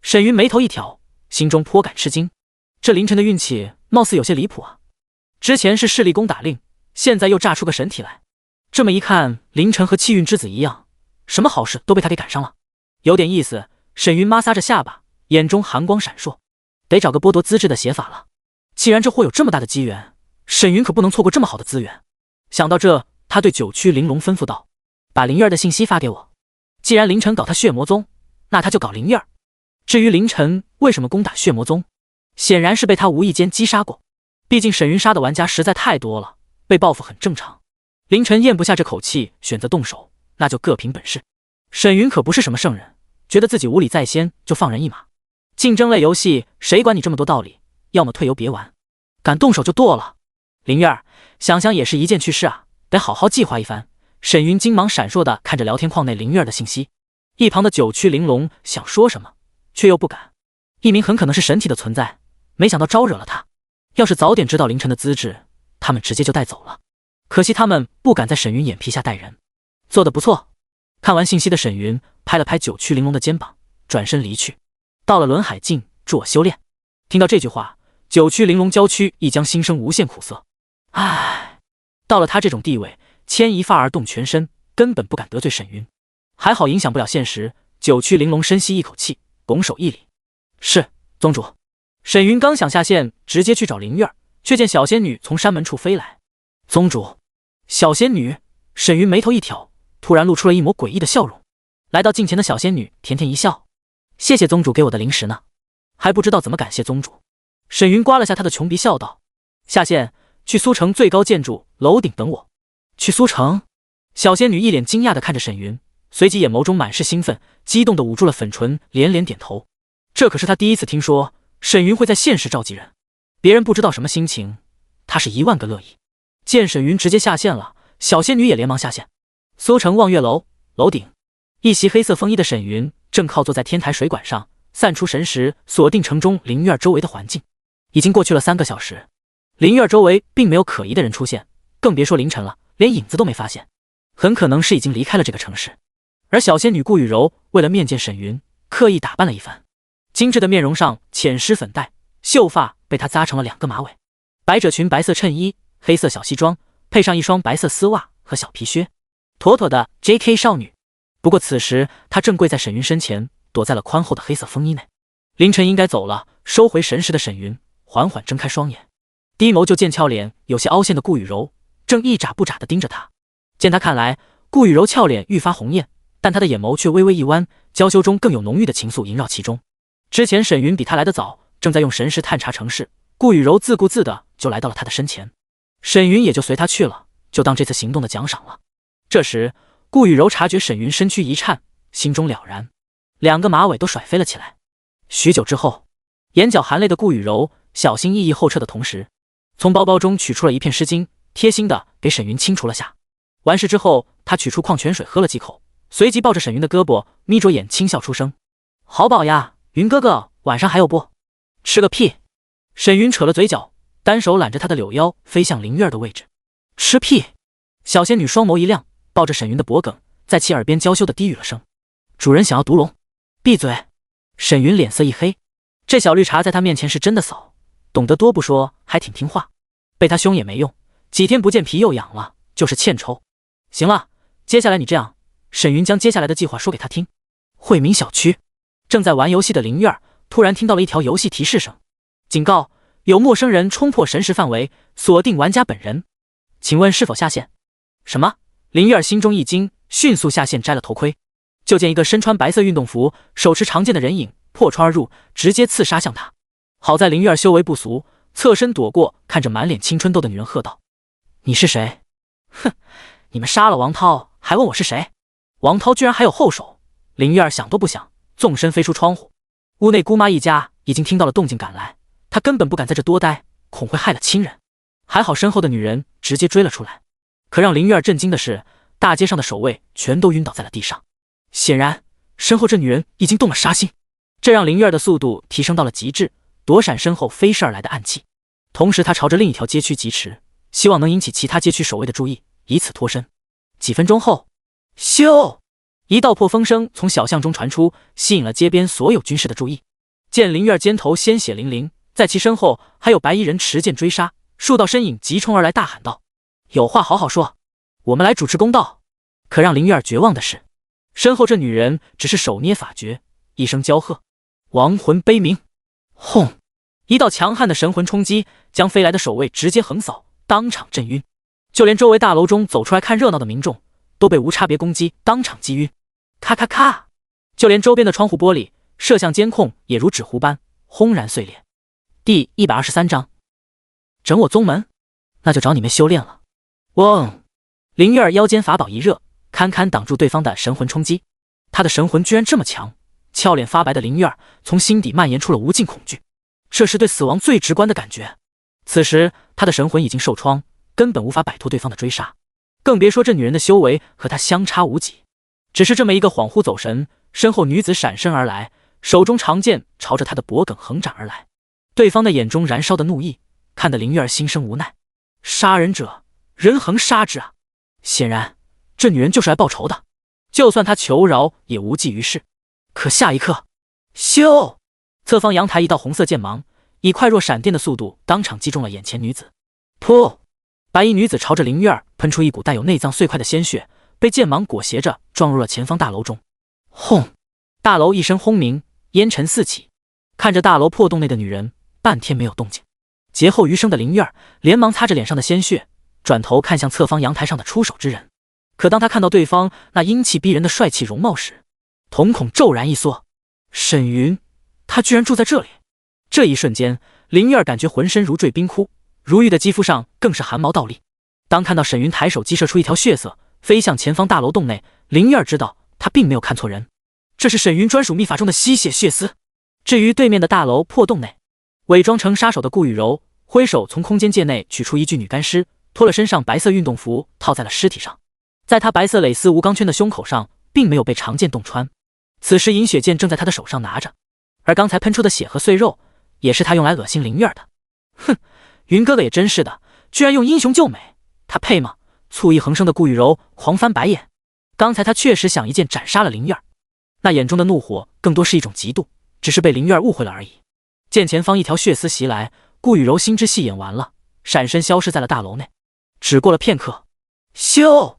A: 沈云眉头一挑，心中颇感吃惊。这凌晨的运气貌似有些离谱啊。之前是势力攻打令，现在又炸出个神体来。这么一看，凌晨和气运之子一样，什么好事都被他给赶上了。有点意思。沈云摩挲着下巴，眼中寒光闪烁。得找个剥夺资质的写法了。既然这货有这么大的机缘，沈云可不能错过这么好的资源。想到这，他对九曲玲珑吩咐道：“把灵儿的信息发给我。既然凌晨搞他血魔宗，那他就搞灵儿。至于凌晨为什么攻打血魔宗，显然是被他无意间击杀过。毕竟沈云杀的玩家实在太多了，被报复很正常。凌晨咽不下这口气，选择动手，那就各凭本事。沈云可不是什么圣人，觉得自己无礼在先就放人一马。竞争类游戏谁管你这么多道理？要么退游别玩，敢动手就剁了。灵儿，想想也是一件趣事啊，得好好计划一番。”沈云金芒闪烁地看着聊天框内灵儿的信息，一旁的九曲玲珑想说什么，却又不敢。一名很可能是神体的存在，没想到招惹了他。要是早点知道凌晨的资质，他们直接就带走了。可惜他们不敢在沈云眼皮下带人。做得不错。看完信息的沈云拍了拍九曲玲珑的肩膀，转身离去。到了轮海境，助我修炼。听到这句话，九曲玲珑娇躯一将，心生无限苦涩。唉，到了他这种地位，牵一发而动全身，根本不敢得罪沈云。还好影响不了现实。九曲玲珑深吸一口气，拱手一礼：“是，宗主。”沈云刚想下线，直接去找灵儿，却见小仙女从山门处飞来。“宗主！”小仙女。沈云眉头一挑，突然露出了一抹诡异的笑容。来到近前的小仙女甜甜一笑：“谢谢宗主给我的零食呢，还不知道怎么感谢宗主。”沈云刮了下她的穷鼻，笑道：“下线，去苏城最高建筑楼顶等我。”去苏城？小仙女一脸惊讶地看着沈云，随即眼眸中满是兴奋，激动地捂住了粉唇，连连点头。这可是她第一次听说沈云会在现实召集人，别人不知道什么心情，她是10000个乐意。见沈云直接下线了，小仙女也连忙下线。苏城望月楼楼顶，一袭黑色风衣的沈云正靠坐在天台水管上，散出神识，锁定城中灵儿周围的环境。已经过去了3个小时，灵儿周围并没有可疑的人出现，更别说凌晨了，连影子都没发现，很可能是已经离开了这个城市。而小仙女顾雨柔为了面见沈云，刻意打扮了一番，精致的面容上浅施粉黛，秀发被她扎成了2个马尾，百褶裙、白色衬衣、黑色小西装，配上一双白色丝袜和小皮靴，妥妥的 JK 少女。不过此时她正跪在沈云身前，躲在了宽厚的黑色风衣内。凌晨应该走了，收回神识的沈云缓缓睁开双眼，低眸就见俏脸有些凹陷的顾雨柔正一眨不眨地盯着他。见他看来，顾雨柔俏脸愈发红艳，但她的眼眸却微微一弯，娇羞中更有浓郁的情愫萦绕其中。之前沈云比他来得早，正在用神识探查城市，顾雨柔自顾自的就来到了他的身前，沈云也就随他去了，就当这次行动的奖赏了。这时顾雨柔察觉沈云身躯一颤，心中了然，2个马尾都甩飞了起来。许久之后，眼角含泪的顾雨柔小心翼翼后撤的同时，从包包中取出了一片湿巾，贴心的给沈云清除了下。完事之后，他取出矿泉水喝了几口，随即抱着沈云的胳膊，眯着眼轻笑出声：“好饱呀，云哥哥，晚上还有不？”“吃个屁！”沈云扯了嘴角，单手揽着他的柳腰，飞向灵儿的位置。“吃屁！”小仙女双眸一亮，抱着沈云的脖颈，在其耳边娇羞的低语了声：“主人想要毒龙。”“闭嘴！”沈云脸色一黑，这小绿茶在他面前是真的骚，懂得多不说，还挺听话，被他凶也没用，几天不见皮又痒了，就是欠抽。行了，接下来你这样。沈云将接下来的计划说给他听。惠民小区，正在玩游戏的灵儿突然听到了一条游戏提示声：“警告，有陌生人冲破神识范围，锁定玩家本人，请问是否下线？”“什么？”灵儿心中一惊，迅速下线摘了头盔，就见一个身穿白色运动服，手持长剑的人影破窗而入，直接刺杀向他。好在灵儿修为不俗，侧身躲过，看着满脸青春痘的女人喝道：“你是谁？”“哼，你们杀了王涛还问我是谁？”王涛居然还有后手。灵儿想都不想，纵身飞出窗户。屋内姑妈一家已经听到了动静赶来，她根本不敢在这多待，恐会害了亲人。还好身后的女人直接追了出来。可让灵儿震惊的是，大街上的守卫全都晕倒在了地上，显然身后这女人已经动了杀心，这让灵儿的速度提升到了极致，躲闪身后飞逝而来的暗器。同时她朝着另一条街区疾驰，希望能引起其他街区守卫的注意，以此脱身。几分钟后，咻！一道破风声从小巷中传出，吸引了街边所有军士的注意。见灵儿肩头鲜血淋淋，在其身后还有白衣人持剑追杀，数道身影急冲而来，大喊道：“有话好好说，我们来主持公道。”可让林月儿绝望的是，身后这女人只是手捏法诀，一声娇喝：“亡魂悲鸣！”轰！一道强悍的神魂冲击，将飞来的守卫直接横扫，当场震晕。就连周围大楼中走出来看热闹的民众，都被无差别攻击当场击晕。咔咔咔！就连周边的窗户玻璃、摄像监控也如纸糊般轰然碎裂。第123章，整我宗门，那就找你们修炼了。嗡！林月儿腰间法宝一热，堪堪挡住对方的神魂冲击。他的神魂居然这么强，俏脸发白的林月儿从心底蔓延出了无尽恐惧，这是对死亡最直观的感觉。此时他的神魂已经受创，根本无法摆脱对方的追杀，更别说这女人的修为和他相差无几。只是这么一个恍惚走神，身后女子闪身而来，手中长剑朝着他的脖颈横斩而来。对方的眼中燃烧的怒意，看得林月儿心生无奈。杀人者，人恒杀之啊！显然这女人就是来报仇的，就算她求饶也无济于事。可下一刻，咻！侧方阳台一道红色剑芒以快若闪电的速度当场击中了眼前女子。噗！白衣女子朝着林月儿喷出一股带有内脏碎块的鲜血，被剑芒裹挟着撞入了前方大楼中。轰！大楼一声轰鸣，烟尘四起。看着大楼破洞内的女人，半天没有动静。劫后余生的林月儿连忙擦着脸上的鲜血，转头看向侧方阳台上的出手之人。可当他看到对方那英气逼人的帅气容貌时，瞳孔骤然一缩。沈云，他居然住在这里！这一瞬间，林月儿感觉浑身如坠冰窟，如玉的肌肤上更是汗毛倒立。当看到沈云抬手击射出一条血色，飞向前方大楼洞内，林月儿知道他并没有看错人，这是沈云专属秘法中的吸血血丝。至于对面的大楼破洞内，伪装成杀手的顾雨柔挥手从空间界内取出一具女干尸，脱了身上白色运动服套在了尸体上。在他白色蕾丝无钢圈的胸口上并没有被长剑洞穿，此时银血剑正在他的手上拿着，而刚才喷出的血和碎肉也是他用来恶心林月儿的。哼，云哥哥也真是的，居然用英雄救美，他配吗？醋意横生的顾雨柔狂翻白眼。刚才他确实想一剑斩杀了林月儿，那眼中的怒火更多是一种嫉妒，只是被林月儿误会了而已。见前方一条血丝袭来，顾雨柔心知戏演完了，闪身消失在了大楼内。只过了片刻，咻！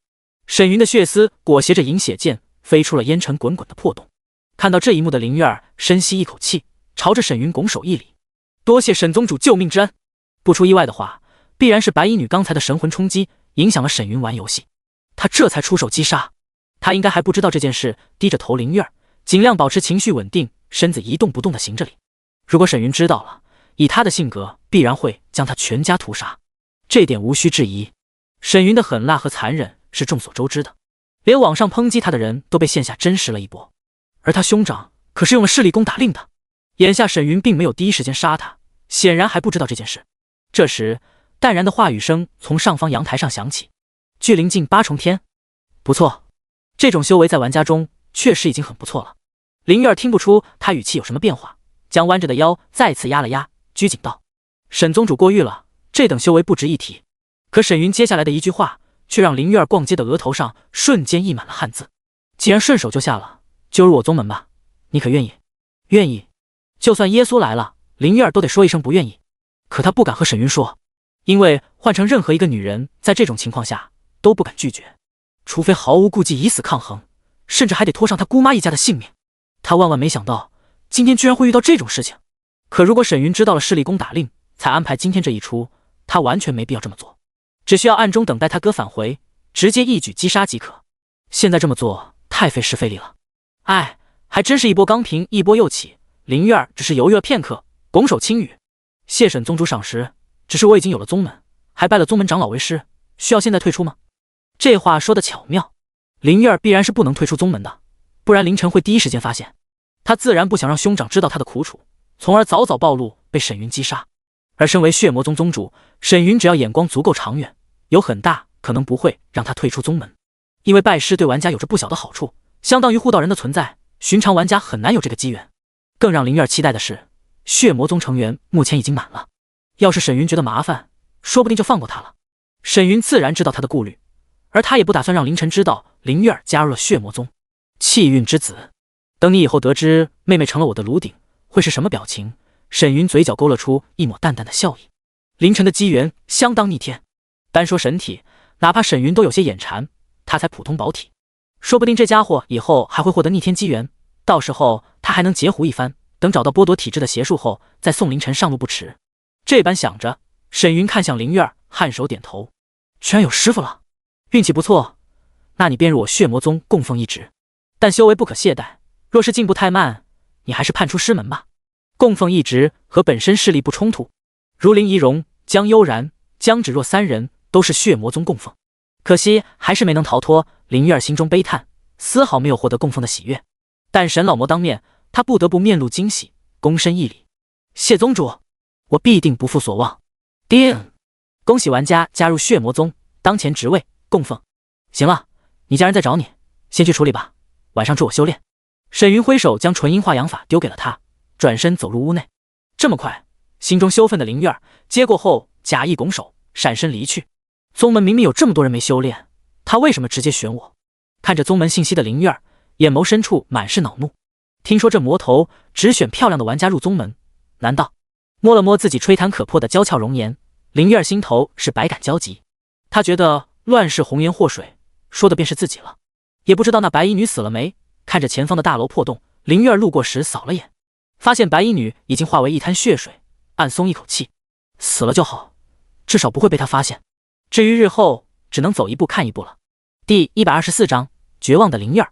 A: 沈云的血丝裹挟着银血剑飞出了烟尘滚滚的破洞。看到这一幕的林月儿深吸一口气，朝着沈云拱手一礼：“多谢沈宗主救命之恩。”不出意外的话，必然是白衣女刚才的神魂冲击影响了沈云玩游戏，他这才出手击杀。他应该还不知道这件事，低着头林月儿尽量保持情绪稳定，身子一动不动地行着礼。如果沈云知道了，以他的性格必然会将他全家屠杀，这点无需质疑。沈云的狠辣和残忍是众所周知的，连网上抨击他的人都被线下真实了一波。而他兄长可是用了势力攻打令的，眼下沈云并没有第一时间杀他，显然还不知道这件事。这时淡然的话语声从上方阳台上响起：“距临近8重天，不错，这种修为在玩家中确实已经很不错了。”林月儿听不出他语气有什么变化，将弯着的腰再次压了压，拘谨道：“沈宗主过誉了，这等修为不值一提。”可沈云接下来的一句话却让林月儿逛街的额头上瞬间溢满了汗渍。既然顺手就下了，就入我宗门吧，你可愿意？愿意。就算耶稣来了，林月儿都得说一声不愿意。可她不敢和沈云说，因为换成任何一个女人，在这种情况下都不敢拒绝，除非毫无顾忌以死抗衡，甚至还得拖上她姑妈一家的性命。她万万没想到今天居然会遇到这种事情。可如果沈云知道了势力攻打令才安排今天这一出，她完全没必要这么做，只需要暗中等待他哥返回，直接一举击杀即可。现在这么做太费时费力了。哎，还真是一波刚平一波又起。林月儿只是犹豫了片刻，拱手轻语：“谢沈宗主赏识，只是我已经有了宗门，还拜了宗门长老为师，需要现在退出吗？”这话说得巧妙，林月儿必然是不能退出宗门的，不然凌晨会第一时间发现。他自然不想让兄长知道他的苦楚，从而早早暴露被沈云击杀。而身为血魔宗宗主，沈云只要眼光足够长远，有很大可能不会让他退出宗门。因为拜师对玩家有着不小的好处，相当于护道人的存在，寻常玩家很难有这个机缘。更让林月儿期待的是，血魔宗成员目前已经满了，要是沈云觉得麻烦，说不定就放过他了。沈云自然知道他的顾虑，而他也不打算让凌晨知道林月儿加入了血魔宗。气运之子，等你以后得知妹妹成了我的炉鼎，会是什么表情？沈云嘴角勾勒出一抹淡淡的笑意。凌晨的机缘相当逆天。单说神体，哪怕沈云都有些眼馋，他才普通薄体，说不定这家伙以后还会获得逆天机缘，到时候他还能截胡一番，等找到剥夺体质的邪术后，再送凌晨上路不迟。这般想着，沈云看向灵月儿，颔首点头，居然有师傅了，运气不错，那你便入我血魔宗供奉一职，但修为不可懈怠，若是进步太慢，你还是叛出师门吧。供奉一职和本身势力不冲突，如林仪容、江悠然、江芷若三人都是血魔宗供奉，可惜还是没能逃脱。林月儿心中悲叹，丝毫没有获得供奉的喜悦。但沈老魔当面，他不得不面露惊喜，躬身一礼：“谢宗主，我必定不负所望。”叮！恭喜玩家加入血魔宗，当前职位供奉。行了，你家人在找你，先去处理吧，晚上助我修炼。沈云挥手将纯阴化阳法丢给了他，转身走入屋内。这么快，心中羞愤的灵月儿接过后假意拱手，闪身离去。宗门明明有这么多人没修炼，他为什么直接选我？看着宗门信息的灵月儿，眼眸深处满是恼怒。听说这魔头只选漂亮的玩家入宗门，难道？摸了摸自己吹弹可破的娇俏容颜，灵月儿心头是百感交集。他觉得乱世红颜祸水，说的便是自己了。也不知道那白衣女死了没。看着前方的大楼破洞，灵月儿路过时扫了眼，发现白衣女已经化为一滩血水，暗松一口气，死了就好，至少不会被他发现。至于日后，只能走一步看一步了。第124章绝望的灵月儿。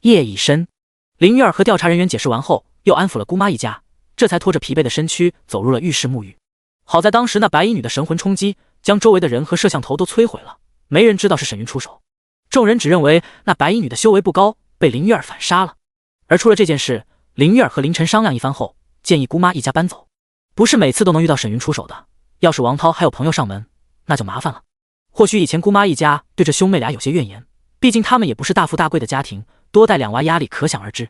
A: 夜已深，灵月儿和调查人员解释完后，又安抚了姑妈一家，这才拖着疲惫的身躯走入了浴室沐浴。好在当时那白衣女的神魂冲击将周围的人和摄像头都摧毁了，没人知道是沈云出手。众人只认为那白衣女的修为不高，被灵月儿反杀了。而出了这件事，灵月儿和凌晨商量一番后，建议姑妈一家搬走。不是每次都能遇到沈云出手的，要是王涛还有朋友上门，那就麻烦了。或许以前姑妈一家对这兄妹俩有些怨言，毕竟他们也不是大富大贵的家庭，多带两娃压力可想而知。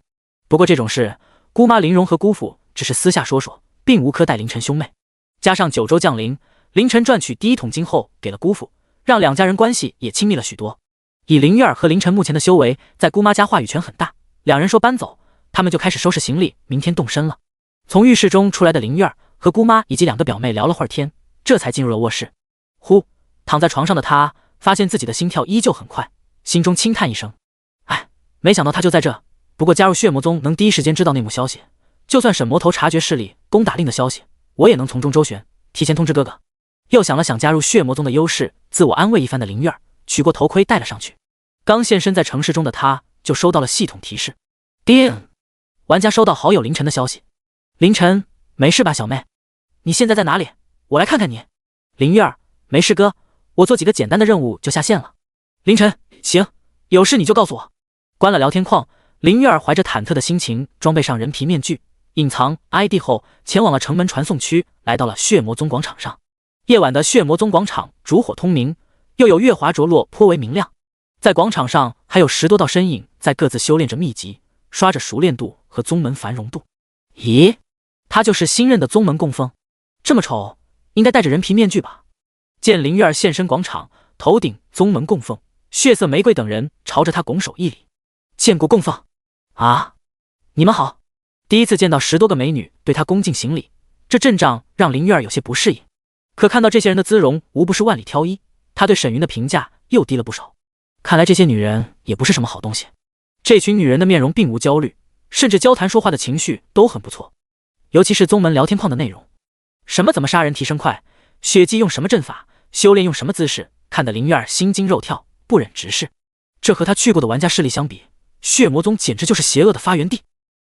A: 不过这种事，姑妈林荣和姑父只是私下说说，并无苛待凌晨兄妹。加上九州降临，凌晨赚取第一桶金后给了姑父，让两家人关系也亲密了许多。以灵月儿和凌晨目前的修为，在姑妈家话语权很大，两人说搬走，他们就开始收拾行李，明天动身了。从浴室中出来的灵月儿和姑妈以及两个表妹聊了会儿天，这才进入了卧室。呼，躺在床上的她发现自己的心跳依旧很快，心中轻叹一声：哎，没想到他就在这。不过加入血魔宗能第一时间知道内幕消息，就算沈魔头察觉势力攻打令的消息，我也能从中周旋，提前通知哥哥。又想了想加入血魔宗的优势，自我安慰一番的灵月儿取过头盔戴了上去。刚现身在城市中的他，就收到了系统提示：叮，玩家收到好友凌晨的消息。凌晨，没事吧，小妹？你现在在哪里？我来看看你。灵月儿，没事哥，我做几个简单的任务就下线了。凌晨，行，有事你就告诉我。关了聊天框，灵月儿怀着忐忑的心情装备上人皮面具，隐藏 ID 后前往了城门传送区，来到了血魔宗广场上。夜晚的血魔宗广场烛火通明，又有月华着落，颇为明亮。在广场上还有10多道身影在各自修炼着秘籍，刷着熟练度和宗门繁荣度。咦，他就是新任的宗门供奉？这么丑，应该戴着人皮面具吧？见灵月儿现身广场，头顶宗门供奉、血色玫瑰等人朝着他拱手一礼：见过供奉。啊，你们好。第一次见到10多个美女对他恭敬行礼，这阵仗让灵月儿有些不适应。可看到这些人的姿容无不是万里挑一，他对沈云的评价又低了不少。看来这些女人也不是什么好东西。这群女人的面容并无焦虑，甚至交谈说话的情绪都很不错，尤其是宗门聊天框的内容，什么怎么杀人提升快，血祭用什么阵法，修炼用什么姿势，看得灵月儿心惊肉跳，不忍直视。这和他去过的玩家势力相比，血魔宗简直就是邪恶的发源地。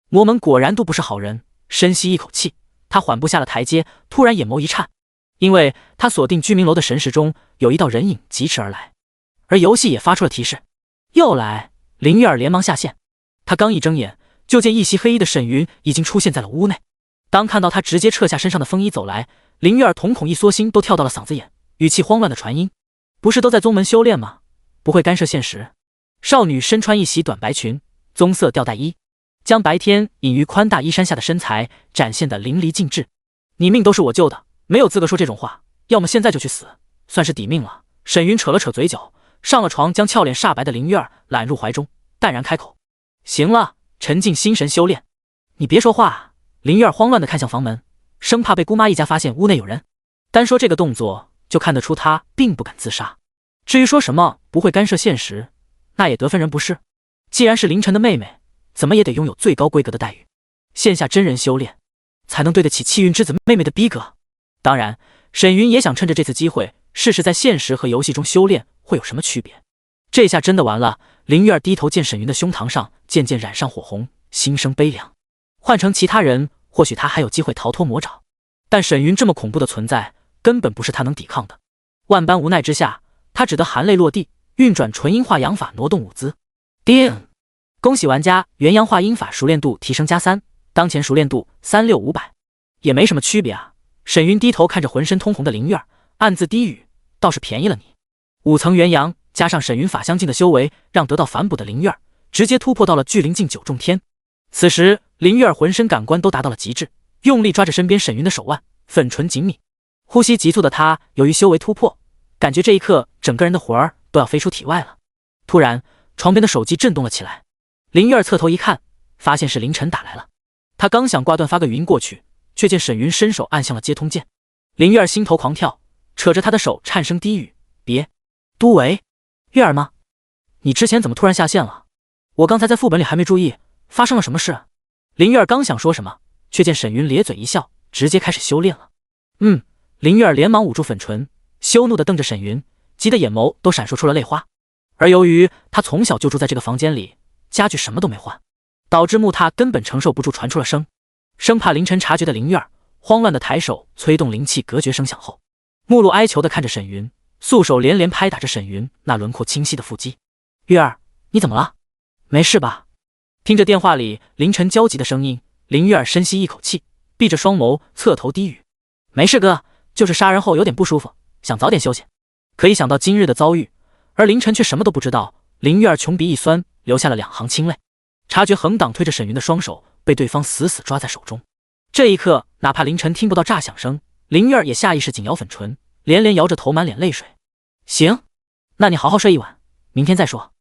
A: 魔门果然都不是好人。深吸一口气，他缓步下了台阶，突然眼眸一颤，因为他锁定居民楼的神识中有一道人影疾驰而来，而游戏也发出了提示，又来。灵月儿连忙下线，他刚一睁眼，就见一袭黑衣的沈云已经出现在了屋内。当看到他直接撤下身上的风衣走来，灵月儿瞳孔一缩，心都跳到了嗓子眼，语气慌乱的传音：不是都在宗门修炼吗？不会干涉现实。少女身穿一袭短白裙，棕色吊带衣，将白天隐于宽大衣衫下的身材展现得淋漓尽致。你命都是我救的，没有资格说这种话，要么现在就去死，算是抵命了。沈云扯了扯嘴角，上了床，将俏脸煞白的灵月儿揽入怀中，淡然开口：行了，沉浸心神修炼。你别说话。灵月儿慌乱地看向房门，生怕被姑妈一家发现屋内有人。单说这个动作，就看得出他并不敢自杀。至于说什么不会干涉现实，那也得分人不是。既然是凌晨的妹妹，怎么也得拥有最高规格的待遇。线下真人修炼，才能对得起气运之子妹妹的逼格。当然，沈云也想趁着这次机会，试试在现实和游戏中修炼会有什么区别。这下真的完了。林玉儿低头见沈云的胸膛上渐渐染上火红，心生悲凉。换成其他人，或许他还有机会逃脱魔爪，但沈云这么恐怖的存在，根本不是他能抵抗的。万般无奈之下，他只得含泪落地，运转纯阴化阳法，挪动舞姿。叮！恭喜玩家元阳化阴法熟练度提升+3，当前熟练度36500，也没什么区别啊。沈云低头看着浑身通红的林玉儿，暗自低语：倒是便宜了你。5层元阳加上沈云法相境的修为，让得到反哺的林玉儿直接突破到了巨灵境9重天。此时林玉儿浑身感官都达到了极致，用力抓着身边沈云的手腕，粉唇紧抿，呼吸急促的她由于修为突破，感觉这一刻整个人的魂儿都要飞出体外了。突然床边的手机震动了起来，林玉儿侧头一看，发现是凌晨打来了。她刚想挂断发个语音过去，却见沈云伸手按向了接通键。林玉儿心头狂跳，扯着他的手颤声低语：别，都维，玉儿吗？你之前怎么突然下线了？我刚才在副本里还没注意，发生了什么事？林玉儿刚想说什么，却见沈云咧嘴一笑，直接开始修炼了。林玉儿连忙捂住粉唇，羞怒地瞪着沈云，急得眼眸都闪烁出了泪花。而由于她从小就住在这个房间里，家具什么都没换，导致木榻根本承受不住传出了声。生怕凌晨察觉的林玉儿慌乱地抬手催动灵气隔绝声响后，目露哀求地看着沈云，素手连连拍打着沈云那轮廓清晰的腹肌。玉儿，你怎么了？没事吧？听着电话里凌晨焦急的声音，林玉儿深吸一口气，闭着双眸侧头低语：没事哥，就是杀人后有点不舒服，想早点休息。可一想到今日的遭遇，而凌晨却什么都不知道，林玉儿穷鼻一酸，流下了2行清泪。察觉横挡推着沈云的双手被对方死死抓在手中，这一刻哪怕凌晨听不到炸响声，林玉儿也下意识紧咬粉唇，连连摇着头，满脸泪水。行，那你好好睡一晚，明天再说。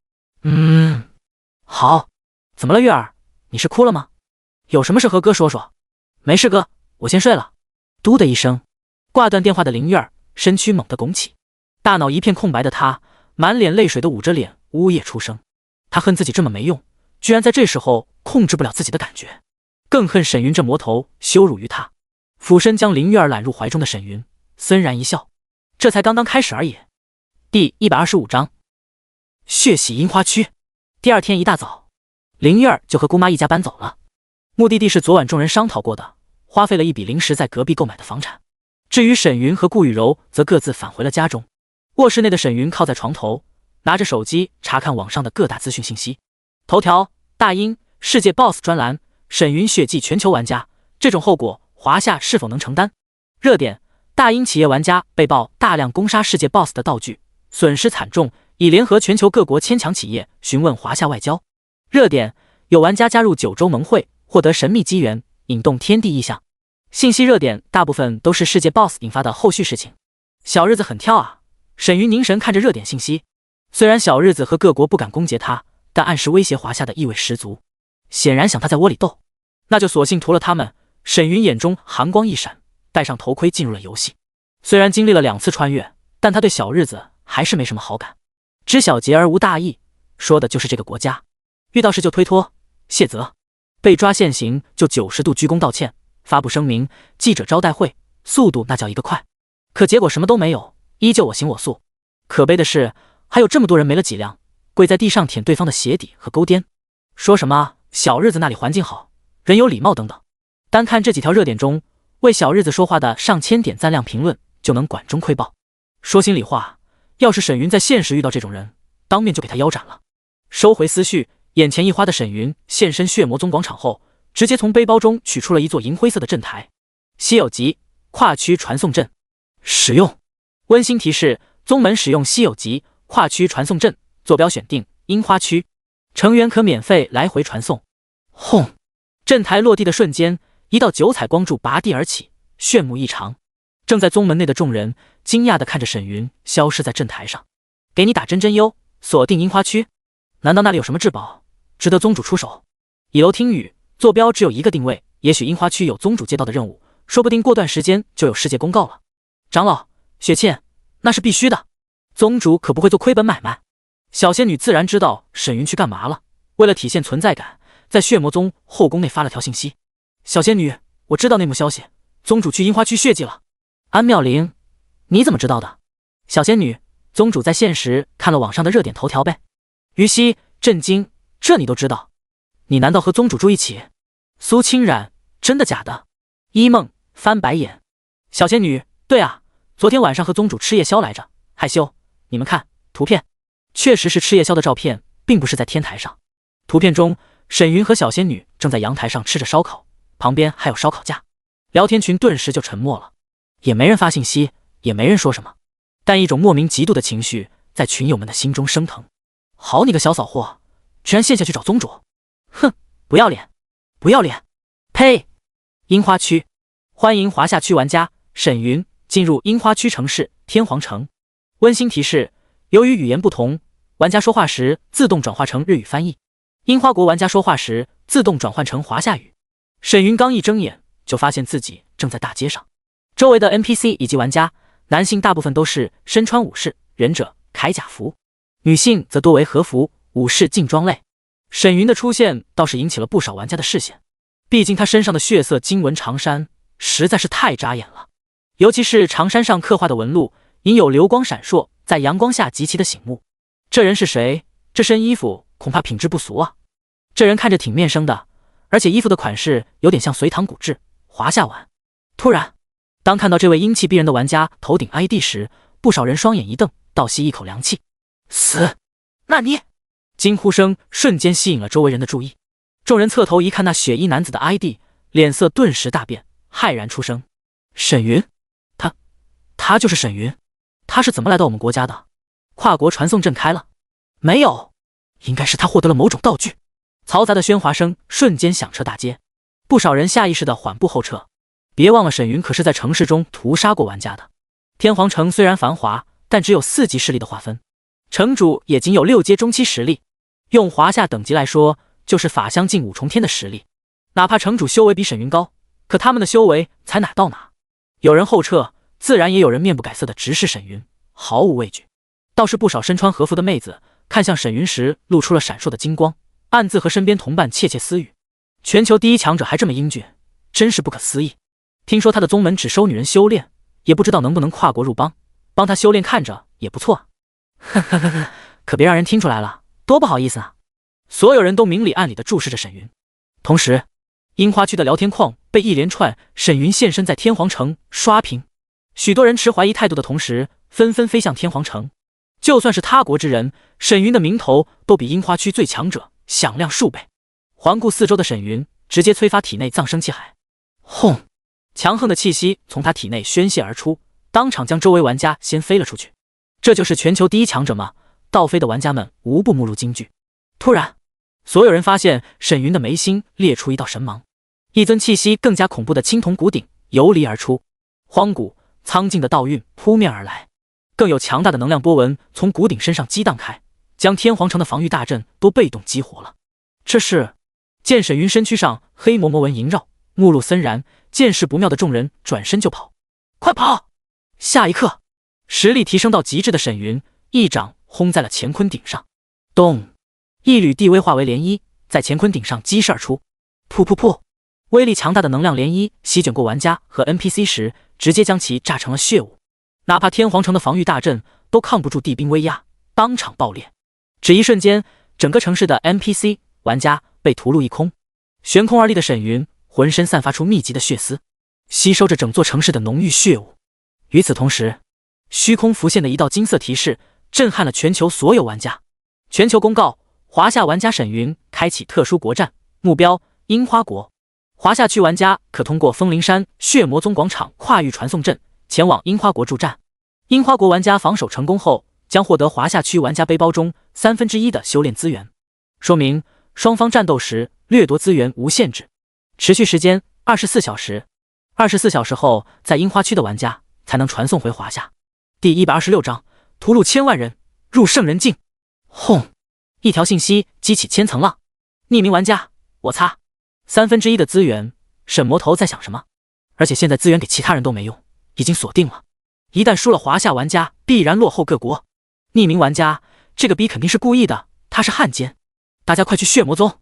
A: 好。怎么了玉儿？你是哭了吗？有什么事和哥说说。没事哥，我先睡了。嘟的一声，挂断电话的林玉儿身躯猛地拱起，大脑一片空白的她满脸泪水的捂着脸呜咽出声。她恨自己这么没用，居然在这时候控制不了自己的感觉，更恨沈云这魔头羞辱于她。俯身将林玉儿揽入怀中的沈云森然一笑，这才刚刚开始而已。第125章血洗樱花区。第二天一大早，林玉儿就和姑妈一家搬走了，目的地是昨晚众人商讨过的，花费了一笔临时在隔壁购买的房产。至于沈云和顾雨柔则各自返回了家中。卧室内的沈云靠在床头，拿着手机查看网上的各大资讯信息。头条：大英世界 BOSS 专栏，沈云血祭全球玩家，这种后果华夏是否能承担？热点：大英企业玩家被曝大量攻杀世界 BOSS 的道具，损失惨重，已联合全球各国牵强企业询问华夏外交。热点：有玩家加入9州盟会，获得神秘机缘，引动天地异象。信息热点大部分都是世界 BOSS 引发的后续事情。小日子很挑啊，沈云凝神看着热点信息。虽然小日子和各国不敢攻讦他，但暗示威胁华夏的意味十足，显然想他在窝里斗，那就索性屠了他们。沈云眼中寒光一闪，戴上头盔进入了游戏。虽然经历了2次穿越，但他对小日子还是没什么好感。知小节而无大义，说的就是这个国家，遇到事就推脱卸责，被抓现行就90度鞠躬道歉，发布声明，记者招待会，速度那叫一个快。可结果什么都没有，依旧我行我素。可悲的是，还有这么多人没了脊梁，跪在地上舔对方的鞋底和勾颠，说什么小日子那里环境好，人有礼貌等等。单看这几条热点中为小日子说话的上千点赞量评论，就能管中窥豹。说心里话，要是沈云在现实遇到这种人，当面就给他腰斩了。收回思绪，眼前一花的沈云现身血魔宗广场后，直接从背包中取出了一座银灰色的阵台。稀有级跨区传送阵使用。温馨提示：宗门使用稀有级跨区传送阵，坐标选定樱花区，成员可免费来回传送。轰！阵台落地的瞬间，一道9彩光柱拔地而起，炫目异常。正在宗门内的众人惊讶地看着沈云消失在阵台上。给你打针针优，锁定樱花区。难道那里有什么至宝，值得宗主出手？以楼听雨，坐标只有一个定位，也许樱花区有宗主接到的任务，说不定过段时间就有世界公告了。长老，雪沁，那是必须的，宗主可不会做亏本买卖。小仙女自然知道沈云去干嘛了，为了体现存在感，在血魔宗后宫内发了条信息：小仙女，我知道内幕消息，宗主去樱花区血祭了。安妙龄，你怎么知道的？小仙女，宗主在现实看了网上的热点头条呗。于西震惊，这你都知道？你难道和宗主住一起？苏清冉，真的假的？一梦翻白眼，小仙女，对啊，昨天晚上和宗主吃夜宵来着，害羞。你们看图片，确实是吃夜宵的照片，并不是在天台上。图片中，沈云和小仙女正在阳台上吃着烧烤，旁边还有烧烤架。聊天群顿时就沉默了，也没人发信息，也没人说什么，但一种莫名嫉妒的情绪在群友们的心中升腾。好你个小扫货，居然陷下去找宗主！哼，不要脸，不要脸！呸！樱花区，欢迎华夏区玩家沈云进入樱花区城市天皇城。温馨提示：由于语言不同，玩家说话时自动转化成日语翻译。樱花国玩家说话时自动转换成华夏语。沈云刚一睁眼，就发现自己正在大街上，周围的 NPC 以及玩家，男性大部分都是身穿武士、忍者、铠甲服，女性则多为和服、武士劲装类。沈云的出现倒是引起了不少玩家的视线，毕竟他身上的血色经文长衫实在是太扎眼了，尤其是长衫上刻画的纹路，隐有流光闪烁，在阳光下极其的醒目。这人是谁？这身衣服恐怕品质不俗啊。这人看着挺面生的，而且衣服的款式有点像隋唐古制，华夏玩。突然，当看到这位英气逼人的玩家头顶 ID 时，不少人双眼一瞪，倒吸一口凉气。死！那你！惊呼声瞬间吸引了周围人的注意，众人侧头一看那血衣男子的 ID， 脸色顿时大变，骇然出声：沈云，他就是沈云，他是怎么来到我们国家的？跨国传送阵开了没有？应该是他获得了某种道具。嘈杂的喧哗声瞬间响彻大街，不少人下意识地缓步后撤。别忘了沈云可是在城市中屠杀过玩家的。天皇城虽然繁华，但只有4级势力的划分，城主也仅有6阶中期实力，用华夏等级来说，就是法相境5重天的实力。哪怕城主修为比沈云高，可他们的修为才哪到哪。有人后撤，自然也有人面不改色的直视沈云，毫无畏惧。倒是不少身穿和服的妹子看向沈云时露出了闪烁的金光，暗自和身边同伴窃窃私语。全球第一强者还这么英俊，真是不可思议。听说他的宗门只收女人修炼，也不知道能不能跨国入帮，帮他修炼看着也不错啊。呵呵呵呵，可别让人听出来了，多不好意思啊。所有人都明里暗里地注视着沈云。同时，樱花区的聊天框被一连串沈云现身在天皇城刷屏，许多人持怀疑态度的同时，纷纷飞向天皇城。就算是他国之人，沈云的名头都比樱花区最强者响亮数倍。环顾四周的沈云直接催发体内藏生气海，轰！强横的气息从他体内宣泄而出，当场将周围玩家掀飞了出去。这就是全球第一强者吗？倒飞的玩家们无不目露惊惧。突然，所有人发现沈云的眉心裂出一道神芒，一尊气息更加恐怖的青铜古鼎游离而出，荒古苍劲的道韵扑面而来，更有强大的能量波纹从古鼎身上激荡开，将天皇城的防御大阵都被动激活了。这是见沈云身躯上黑魔纹萦绕，目露森然，见势不妙的众人转身就跑，快跑！下一刻，实力提升到极致的沈云一掌轰在了乾坤鼎上，咚！一缕地威化为涟漪，在乾坤鼎上激射而出，噗噗噗！威力强大的能量涟漪席卷过玩家和 NPC 时，直接将其炸成了血雾。哪怕天皇城的防御大阵都抗不住地冰威压，当场爆裂。只一瞬间，整个城市的 NPC 玩家被屠戮一空。悬空而立的沈云浑身散发出密集的血丝，吸收着整座城市的浓郁血雾。与此同时，虚空浮现的一道金色提示震撼了全球所有玩家。全球公告：华夏玩家沈云开启特殊国战，目标樱花国。华夏区玩家可通过枫林山血魔宗广场跨域传送阵前往樱花国助战。樱花国玩家防守成功后，将获得华夏区玩家背包中1/3的修炼资源，说明双方战斗时掠夺资源无限制，持续时间24小时。24小时后，在樱花区的玩家才能传送回华夏。第126章，屠戮1000万人，入圣人境。轰！一条信息激起千层浪。匿名玩家，我擦，1/3的资源，沈魔头在想什么？而且现在资源给其他人都没用，已经锁定了。一旦输了，华夏玩家必然落后各国。匿名玩家，这个逼肯定是故意的，他是汉奸！大家快去血魔宗！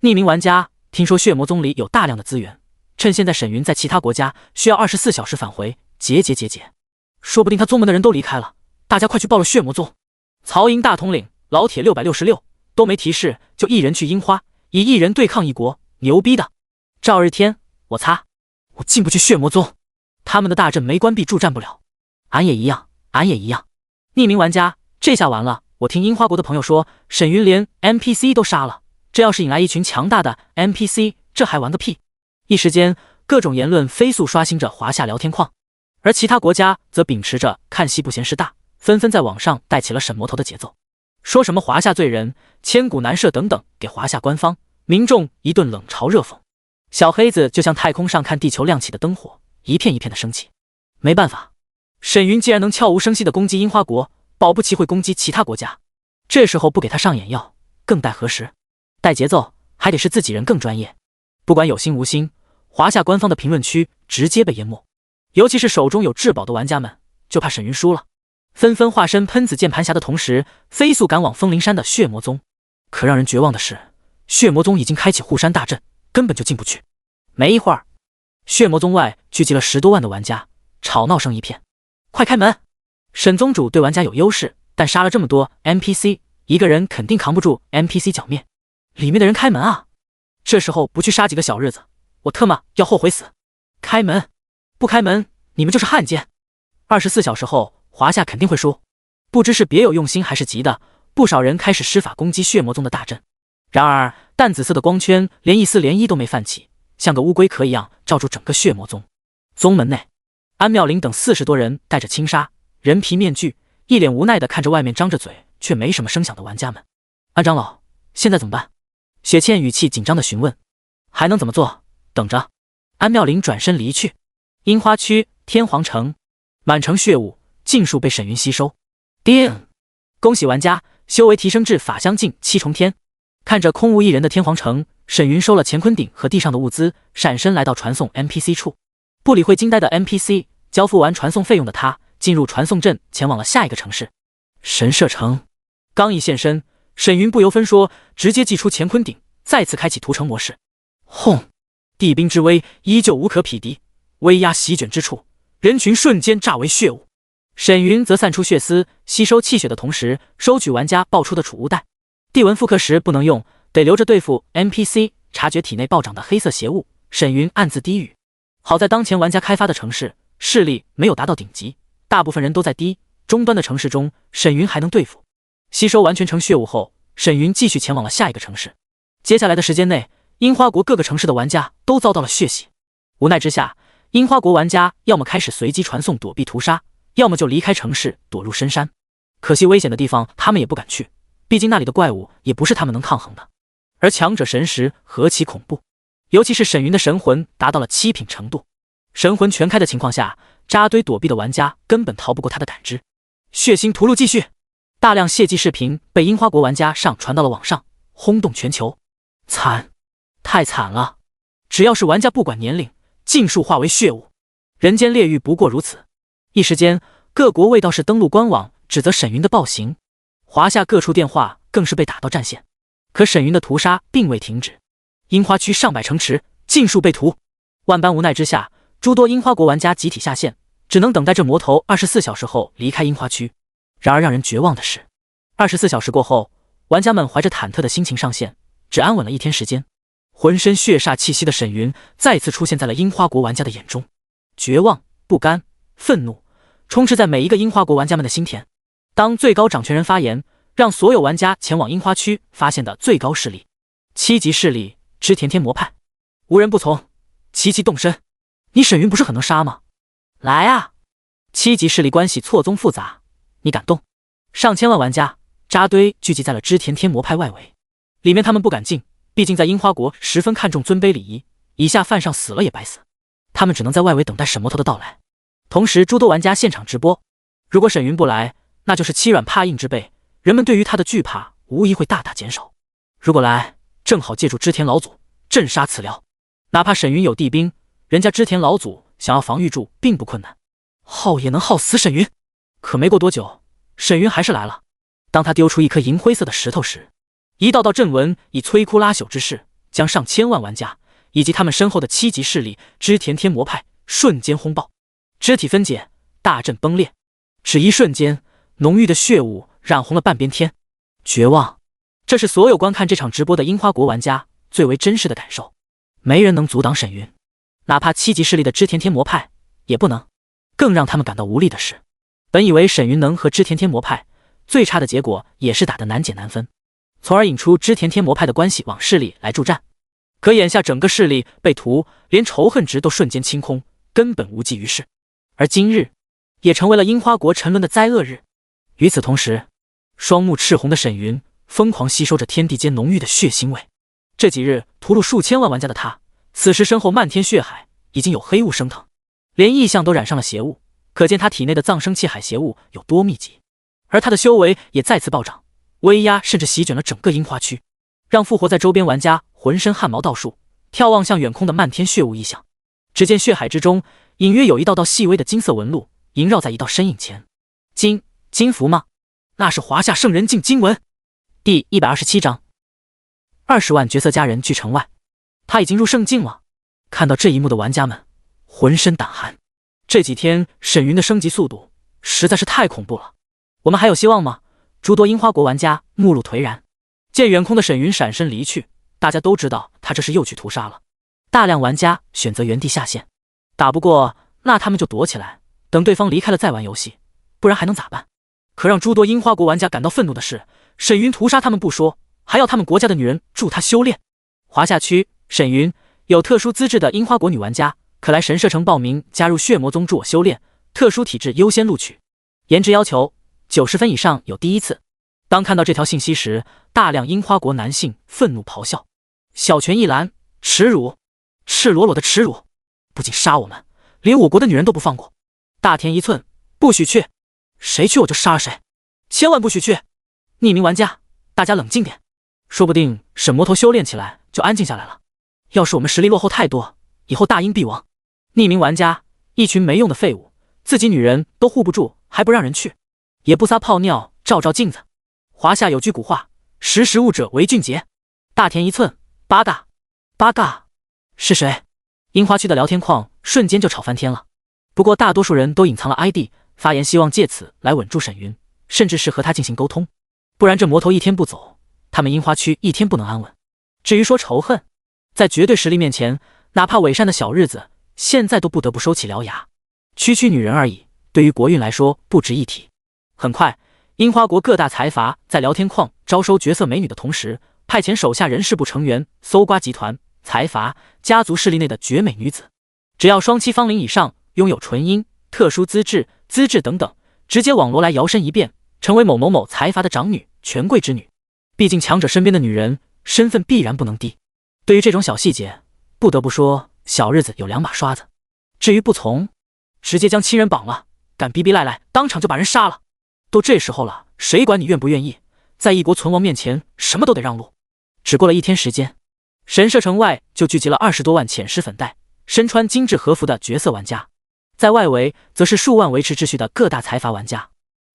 A: 匿名玩家，听说血魔宗里有大量的资源，趁现在沈云在其他国家，需要24小时返回，节！说不定他宗门的人都离开了，大家快去报了血魔宗！曹营大统领老铁666都没提示，就一人去樱花，以一人对抗一国，牛逼的！赵日天，我擦，我进不去血魔宗，他们的大阵没关闭，助战不了。俺也一样。匿名玩家，这下完了！我听樱花国的朋友说，沈云连 NPC 都杀了，这要是引来一群强大的 NPC， 这还玩个屁！一时间，各种言论飞速刷新着华夏聊天框，而其他国家则秉持着看戏不嫌事大，纷纷在网上带起了审魔头的节奏，说什么华夏罪人、千古难赦等等，给华夏官方民众一顿冷嘲热讽。小黑子就像太空上看地球亮起的灯火，一片一片的升起。没办法，沈云既然能悄无声息地攻击樱花国，保不齐会攻击其他国家。这时候不给他上眼药，更待何时？带节奏还得是自己人更专业。不管有心无心，华夏官方的评论区直接被淹没，尤其是手中有至宝的玩家们，就怕沈云输了，纷纷化身喷子键盘侠的同时，飞速赶往枫林山的血魔宗。可让人绝望的是，血魔宗已经开启护山大阵，根本就进不去。没一会儿，血魔宗外聚集了10多万的玩家，吵闹声一片。快开门！沈宗主对玩家有优势，但杀了这么多 NPC， 一个人肯定扛不住 NPC 剿灭。里面的人开门啊！这时候不去杀几个小日子，我特么要后悔死！开门！不开门，你们就是汉奸！24小时后，华夏肯定会输。不知是别有用心还是急的，不少人开始施法攻击血魔宗的大阵。然而，淡紫色的光圈连一丝涟漪都没泛起，像个乌龟壳一样罩住整个血魔宗。宗门内，安妙龄等40多人戴着轻纱、人皮面具，一脸无奈地看着外面张着嘴却没什么声响的玩家们。安长老，现在怎么办？雪倩语气紧张地询问。还能怎么做？等着。安妙龄转身离去。樱花区天皇城，满城血雾，尽数被沈云吸收。叮！恭喜玩家修为提升至法相境7重天。看着空无一人的天皇城，沈云收了乾坤鼎和地上的物资，闪身来到传送 NPC 处，不理会惊呆的 NPC， 交付完传送费用的他，进入传送阵，前往了下一个城市神社城。刚一现身，沈云不由分说，直接祭出乾坤鼎，再次开启屠城模式。轰！地兵之威依旧无可匹敌，威压席卷之处，人群瞬间炸为血雾。沈云则散出血丝，吸收气血的同时，收取玩家爆出的储物袋。地文复刻时不能用，得留着对付 NPC。察觉体内暴涨的黑色邪物，沈云暗自低语。好在当前玩家开发的城市势力没有达到顶级，大部分人都在低中端的城市中，沈云还能对付。吸收完全城血雾后，沈云继续前往了下一个城市。接下来的时间内，樱花国各个城市的玩家都遭到了血洗。无奈之下，樱花国玩家要么开始随机传送躲避屠杀，要么就离开城市躲入深山。可惜危险的地方他们也不敢去，毕竟那里的怪物也不是他们能抗衡的。而强者神识何其恐怖，尤其是沈云的神魂达到了7品程度，神魂全开的情况下，扎堆躲避的玩家根本逃不过他的感知。血腥屠戮继续，大量血祭视频被樱花国玩家上传到了网上，轰动全球。惨，太惨了！只要是玩家不管年龄，尽数化为血雾。人间炼狱不过如此。一时间，各国卫道士登录官网，指责沈云的暴行。华夏各处电话更是被打到战线。可沈云的屠杀并未停止，樱花区上百城池尽数被屠。万般无奈之下，诸多樱花国玩家集体下线，只能等待这魔头24小时后离开樱花区。然而让人绝望的是，24小时过后，玩家们怀着忐忑的心情上线，只安稳了1天时间。浑身血煞气息的沈云再次出现在了樱花国玩家的眼中，绝望、不甘、愤怒充斥在每一个樱花国玩家们的心田。当最高掌权人发言，让所有玩家前往樱花区发现的最高势力7级势力织田天魔派，无人不从，齐齐动身。你沈云不是很能杀吗？来啊！7级势力关系错综复杂，你敢动？上千万玩家扎堆聚集在了织田天魔派外围，里面他们不敢进，毕竟在樱花国十分看重尊卑礼仪，以下犯上死了也白死，他们只能在外围等待沈魔头的到来。同时诸多玩家现场直播，如果沈云不来，那就是欺软怕硬之辈，人们对于他的惧怕无疑会大大减少。如果来，正好借助织田老祖镇杀此僚。哪怕沈云有地兵，人家织田老祖想要防御住并不困难。耗也能耗死沈云。可没过多久，沈云还是来了。当他丢出一颗银灰色的石头时，一道道阵纹以摧枯拉朽之势，将上千万玩家以及他们身后的7级势力织田天魔派瞬间轰爆，肢体分解，大阵崩裂。只一瞬间，浓郁的血雾染红了半边天。绝望，这是所有观看这场直播的樱花国玩家最为真实的感受。没人能阻挡沈云，哪怕7级势力的织田天魔派也不能。更让他们感到无力的是，本以为沈云能和织田天魔派，最差的结果也是打得难解难分，从而引出织田天魔派的关系往势力来助战。可眼下整个势力被屠，连仇恨值都瞬间清空，根本无济于事。而今日也成为了樱花国沉沦的灾厄日。与此同时，双目赤红的沈云疯狂吸收着天地间浓郁的血腥味。这几日屠戮数千万玩家的他，此时身后漫天血海已经有黑雾升腾，连异象都染上了邪物，可见他体内的藏生气海邪物有多密集。而他的修为也再次暴涨，威压甚至席卷了整个樱花区，让复活在周边玩家浑身汗毛倒竖，眺望向远空的漫天血雾异象。只见血海之中隐约有一道道细微的金色纹路萦绕在一道身影前。金符吗？那是华夏圣人境金纹。第127章，20万角色家人聚城外，他已经入圣境了。看到这一幕的玩家们浑身胆寒。这几天沈云的升级速度实在是太恐怖了。我们还有希望吗？诸多樱花国玩家目露颓然。见远空的沈云闪身离去，大家都知道他这是又去屠杀了。大量玩家选择原地下线，打不过那他们就躲起来，等对方离开了再玩游戏，不然还能咋办？可让诸多樱花国玩家感到愤怒的是，沈云屠杀他们不说，还要他们国家的女人助他修炼。华夏区沈云，有特殊资质的樱花国女玩家可来神社城报名加入血魔宗助我修炼，特殊体质优先录取，颜值要求90分以上有第一次。当看到这条信息时，大量樱花国男性愤怒咆哮，小拳一拦，耻辱，赤裸裸的耻辱，不仅杀我们，连我国的女人都不放过。大田一寸，不许去，谁去我就杀了谁，千万不许去。匿名玩家，大家冷静点，说不定沈魔头修炼起来就安静下来了。要是我们实力落后太多，以后大英必亡。匿名玩家，一群没用的废物，自己女人都护不住，还不让人去，也不撒泡尿照照镜子。华夏有句古话，识时务者为俊杰。大田一寸，八嘎，是谁？樱花区的聊天框瞬间就吵翻天了。不过大多数人都隐藏了 ID， 发言希望借此来稳住沈云，甚至是和他进行沟通，不然这魔头一天不走，他们樱花区一天不能安稳。至于说仇恨，在绝对实力面前，哪怕伪善的小日子现在都不得不收起獠牙。区区女人而已，对于国运来说不值一提。很快，樱花国各大财阀在聊天框招收绝色美女的同时，派遣手下人事部成员搜刮集团、财阀、家族势力内的绝美女子，只要双妻芳龄以上，拥有纯阴、特殊资质等等，直接网罗来摇身一变，成为某某某财阀的长女、权贵之女。毕竟强者身边的女人身份必然不能低。对于这种小细节，不得不说小日子有2把刷子。至于不从，直接将亲人绑了，敢逼逼赖赖，当场就把人杀了。都这时候了，谁管你愿不愿意？在一国存亡面前，什么都得让路。只过了1天时间，神社城外就聚集了20多万浅湿粉黛、身穿精致和服的绝色玩家，在外围则是数万维持秩序的各大财阀玩家。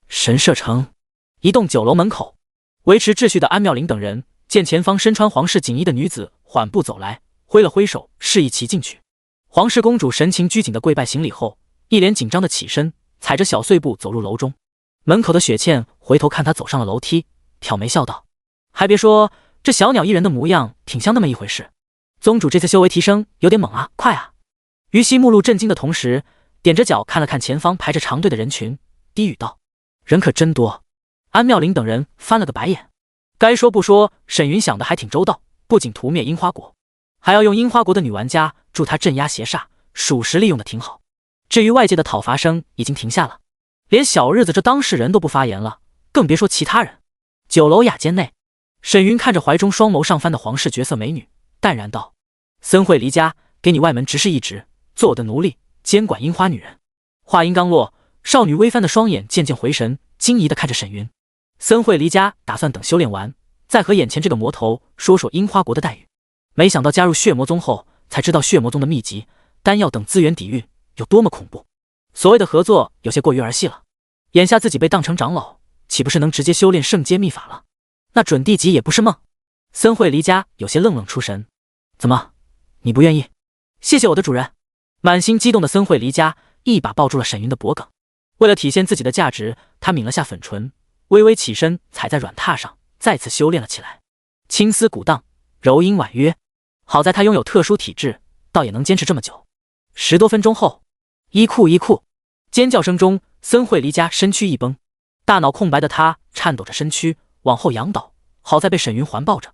A: 神社城一栋酒楼门口，维持秩序的安妙龄等人见前方身穿皇室锦衣的女子缓步走来，挥了挥手示意其进去。皇室公主神情拘谨的跪拜行礼后，一脸紧张的起身，踩着小碎步走入楼中。门口的雪倩回头看他走上了楼梯，挑眉笑道：“还别说，这小鸟依人的模样挺像那么一回事。宗主这次修为提升有点猛啊，快啊！”于西目露震惊的同时，踮着脚看了看前方排着长队的人群，低语道：“人可真多。”安妙龄等人翻了个白眼。该说不说，沈云想的还挺周到，不仅屠灭樱花国，还要用樱花国的女玩家助他镇压邪煞，属实利用的挺好。至于外界的讨伐声已经停下了，连小日子这当事人都不发言了，更别说其他人。酒楼雅间内，沈云看着怀中双眸上翻的皇室绝色美女，淡然道：“森惠离家，给你外门执事一职，做我的奴隶，监管樱花女人。”话音刚落，少女微翻的双眼渐渐回神，惊疑地看着沈云。森惠离家打算等修炼完，再和眼前这个魔头说说樱花国的待遇。没想到加入血魔宗后，才知道血魔宗的秘籍、丹药等资源底蕴有多么恐怖。所谓的合作有些过于儿戏了。眼下自己被当成长老，岂不是能直接修炼圣阶秘法了？那准地级也不是梦。森惠离家有些愣愣出神。怎么，你不愿意？谢谢我的主人。满心激动的森惠离家一把抱住了沈云的脖颈。为了体现自己的价值，他抿了下粉唇，微微起身踩在软榻上，再次修炼了起来。青丝鼓荡，柔音婉约。好在他拥有特殊体质，倒也能坚持这么久。10多分钟后，衣裤！尖叫声中，森惠离家身躯一崩，大脑空白的他颤抖着身躯往后仰倒，好在被沈云环抱着。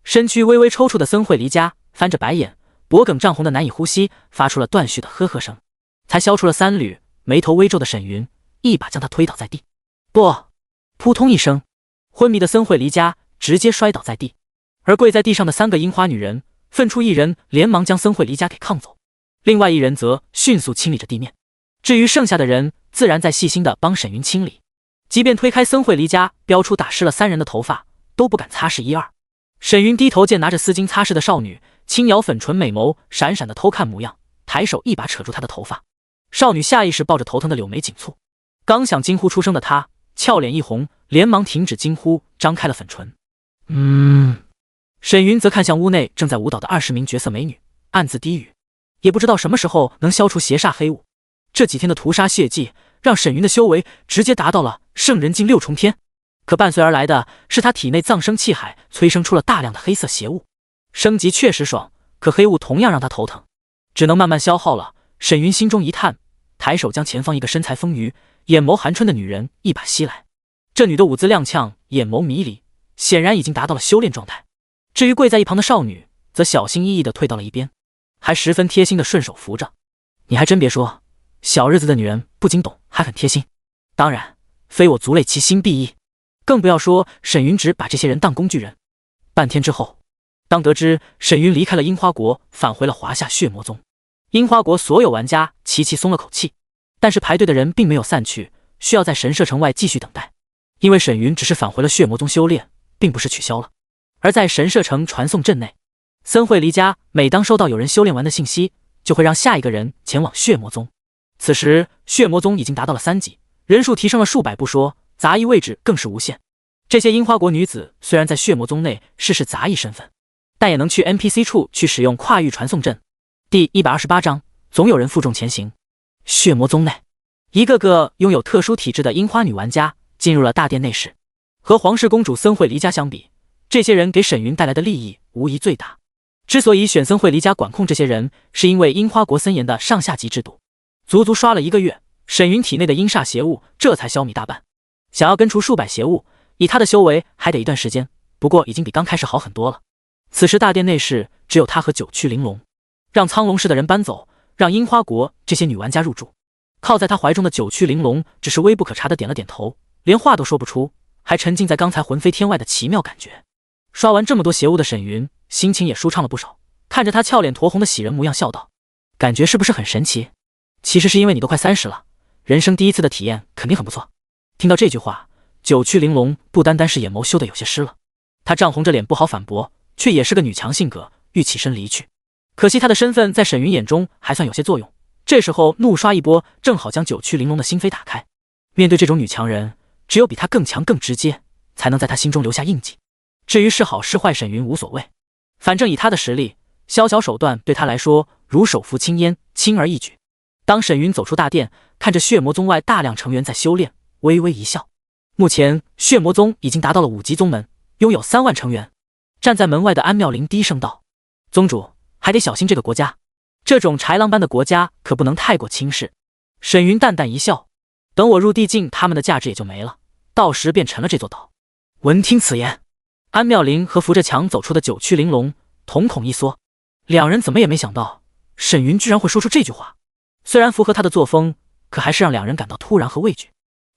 A: 身躯微微抽搐的森惠离家翻着白眼，脖颈涨红的难以呼吸，发出了断续的呵呵声。才消除了3缕，眉头微皱的沈云一把将他推倒在地。不！扑通一声，昏迷的森惠离家直接摔倒在地，而跪在地上的3个樱花女人分出一人连忙将森惠离家给抗走，另外一人则迅速清理着地面。至于剩下的人，自然在细心的帮沈云清理，即便推开森惠离家飙出打湿了3人的头发，都不敢擦拭1、2。沈云低头见拿着丝巾擦拭的少女，轻咬粉唇，美眸闪闪的偷看模样，抬手一把扯住她的头发。少女下意识抱着头疼的柳眉紧蹙，刚想惊呼出声的她俏脸一红，连忙停止惊呼，张开了粉唇。沈云则看向屋内正在舞蹈的20名绝色美女，暗自低语，也不知道什么时候能消除邪煞黑雾。这几天的屠杀血迹让沈云的修为直接达到了圣人境6重天，可伴随而来的是他体内葬生气海催生出了大量的黑色邪物。升级确实爽，可黑雾同样让他头疼，只能慢慢消耗了。沈云心中一叹，抬手将前方一个身材丰腴、眼眸含春的女人一把吸来。这女的舞姿踉跄，眼眸迷离，显然已经达到了修炼状态。至于跪在一旁的少女，则小心翼翼地退到了一边，还十分贴心地顺手扶着。你还真别说，小日子的女人不仅懂，还很贴心。当然，非我族类，其心必异。更不要说沈云只把这些人当工具人。半天之后，当得知沈云离开了樱花国，返回了华夏血魔宗，樱花国所有玩家齐齐松了口气。但是排队的人并没有散去，需要在神社城外继续等待，因为沈云只是返回了血魔宗修炼，并不是取消了。而在神社城传送阵内，森惠离家每当收到有人修炼完的信息，就会让下一个人前往血魔宗。此时血魔宗已经达到了3级，人数提升了数百不说，杂役位置更是无限。这些樱花国女子虽然在血魔宗内是杂役身份，但也能去 NPC 处去使用跨域传送阵。第128章，总有人负重前行。血魔宗内，一个个拥有特殊体质的樱花女玩家进入了大殿内室。和皇室公主森惠离家相比，这些人给沈云带来的利益无疑最大。之所以选森惠离家管控这些人，是因为樱花国森严的上下级制度。足足刷了1个月，沈云体内的阴煞邪物这才消弭大半。想要根除数百邪物，以他的修为还得一段时间，不过已经比刚开始好很多了。此时大殿内室只有他和九曲玲珑，让苍龙氏的人搬走，让樱花国这些女玩家入住。靠在他怀中的九曲玲珑只是微不可察的点了点头，连话都说不出，还沉浸在刚才魂飞天外的奇妙感觉。刷完这么多邪物的沈云心情也舒畅了不少，看着他俏脸酡红的喜人模样笑道，感觉是不是很神奇？其实是因为你都快30了，人生第一次的体验肯定很不错。听到这句话，九曲玲珑不单单是眼眸羞得有些湿了，她涨红着脸不好反驳，却也是个女强性格，欲起身离去。可惜她的身份在沈云眼中还算有些作用，这时候怒刷一波，正好将九曲玲珑的心扉打开。面对这种女强人，只有比她更强更直接，才能在她心中留下印记。至于是好是坏，沈云无所谓，反正以她的实力，小小手段对她来说如手扶青烟，轻而易举。当沈云走出大殿，看着血魔宗外大量成员在修炼，微微一笑。目前血魔宗已经达到了5级宗门，拥有3万成员。站在门外的安妙龄低声道，宗主还得小心这个国家，这种豺狼般的国家可不能太过轻视。沈云淡淡一笑，等我入地境，他们的价值也就没了，到时便成了这座岛。闻听此言，安妙龄和扶着墙走出的九曲玲珑瞳孔一缩，两人怎么也没想到沈云居然会说出这句话。虽然符合他的作风，可还是让两人感到突然和畏惧。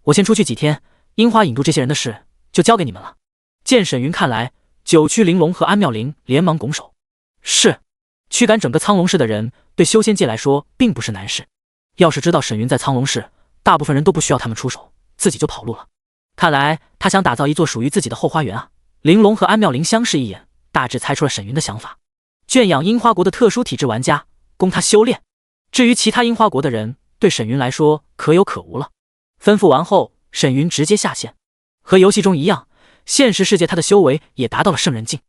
A: 我先出去几天，樱花引渡这些人的事就交给你们了。见沈云看来，九曲玲珑和安妙龄连忙拱手。是，驱赶整个苍龙市的人对修仙界来说并不是难事。要是知道沈云在苍龙市，大部分人都不需要他们出手，自己就跑路了。看来他想打造一座属于自己的后花园啊。玲珑和安妙龄相视一眼，大致猜出了沈云的想法，圈养樱花国的特殊体质玩家，供他修炼。至于其他樱花国的人，对沈云来说可有可无了。吩咐完后，沈云直接下线。和游戏中一样，现实世界他的修为也达到了圣人境，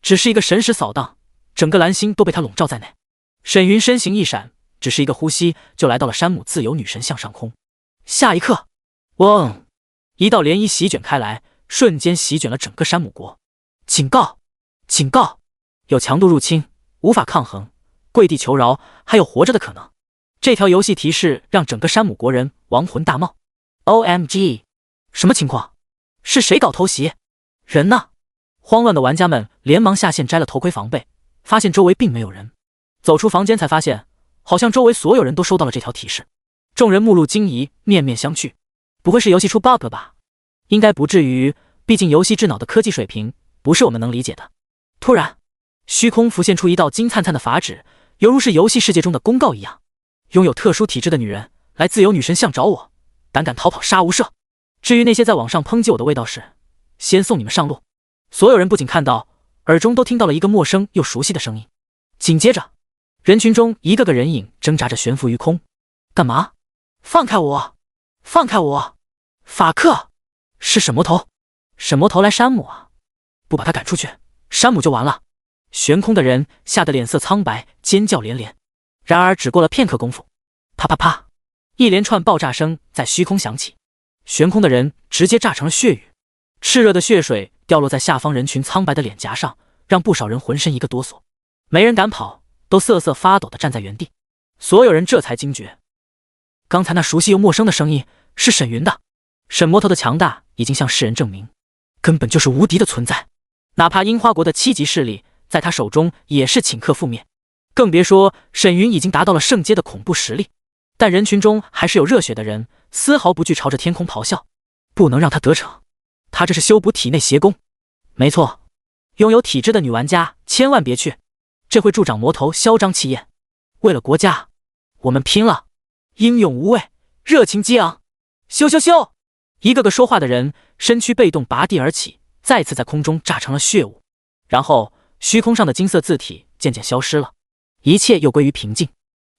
A: 只是一个神识扫荡，整个蓝星都被他笼罩在内。沈云身形一闪，只是一个呼吸就来到了山姆自由女神像上空。下一刻，嗡！一道涟漪席卷开来，瞬间席卷了整个山姆国。警告！警告！有强度入侵，无法抗衡，跪地求饶，还有活着的可能。这条游戏提示让整个山姆国人亡魂大冒。OMG！ 什么情况？是谁搞偷袭？人呢？慌乱的玩家们连忙下线摘了头盔防备，发现周围并没有人。走出房间才发现，好像周围所有人都收到了这条提示。众人目露惊疑，面面相觑。不会是游戏出 bug 吧？应该不至于，毕竟游戏智脑的科技水平不是我们能理解的。突然，虚空浮现出一道金灿灿的法旨，犹如是游戏世界中的公告一样。拥有特殊体质的女人来自由女神像找我，胆敢逃跑杀无赦。至于那些在网上抨击我的卫道士，先送你们上路。所有人不仅看到，耳中都听到了一个陌生又熟悉的声音。紧接着，人群中一个个人影挣扎着悬浮于空。干嘛？放开我！放开我！法克！是沈魔头！沈魔头来山姆啊！不把他赶出去，山姆就完了。悬空的人吓得脸色苍白，尖叫连连。然而只过了片刻功夫，啪啪啪，一连串爆炸声在虚空响起，悬空的人直接炸成了血雨。炽热的血水掉落在下方人群苍白的脸颊上，让不少人浑身一个哆嗦，没人敢跑，都瑟瑟发抖地站在原地。所有人这才惊觉，刚才那熟悉又陌生的声音是沈云的。沈魔头的强大已经向世人证明，根本就是无敌的存在，哪怕樱花国的7级势力在他手中也是顷刻覆灭，更别说沈云已经达到了圣阶的恐怖实力。但人群中还是有热血的人，丝毫不惧朝着天空咆哮，不能让他得逞，他这是修补体内邪功。没错，拥有体质的女玩家千万别去，这会助长魔头嚣张气焰。为了国家，我们拼了！英勇无畏，热情激昂，咻咻咻！一个个说话的人身躯被动拔地而起，再次在空中炸成了血雾，然后虚空上的金色字体渐渐消失了，一切又归于平静。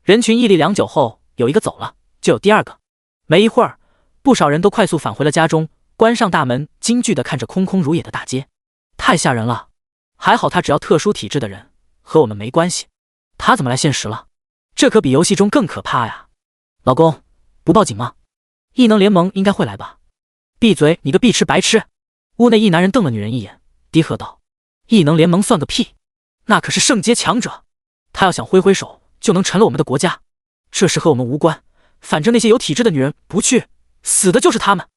A: 人群屹立良久后，有一个走了，就有第二个。没一会儿，不少人都快速返回了家中，关上大门，惊惧地看着空空如也的大街。太吓人了！还好他只要特殊体质的人，和我们没关系。他怎么来现实了？这可比游戏中更可怕呀！老公，不报警吗？异能联盟应该会来吧？闭嘴，你个碧池白痴！屋内一男人瞪了女人一眼，低喝道：异能联盟算个屁，那可是圣阶强者，他要想挥挥手就能成了我们的国家，这事和我们无关，反正那些有体质的女人不去，死的就是他们。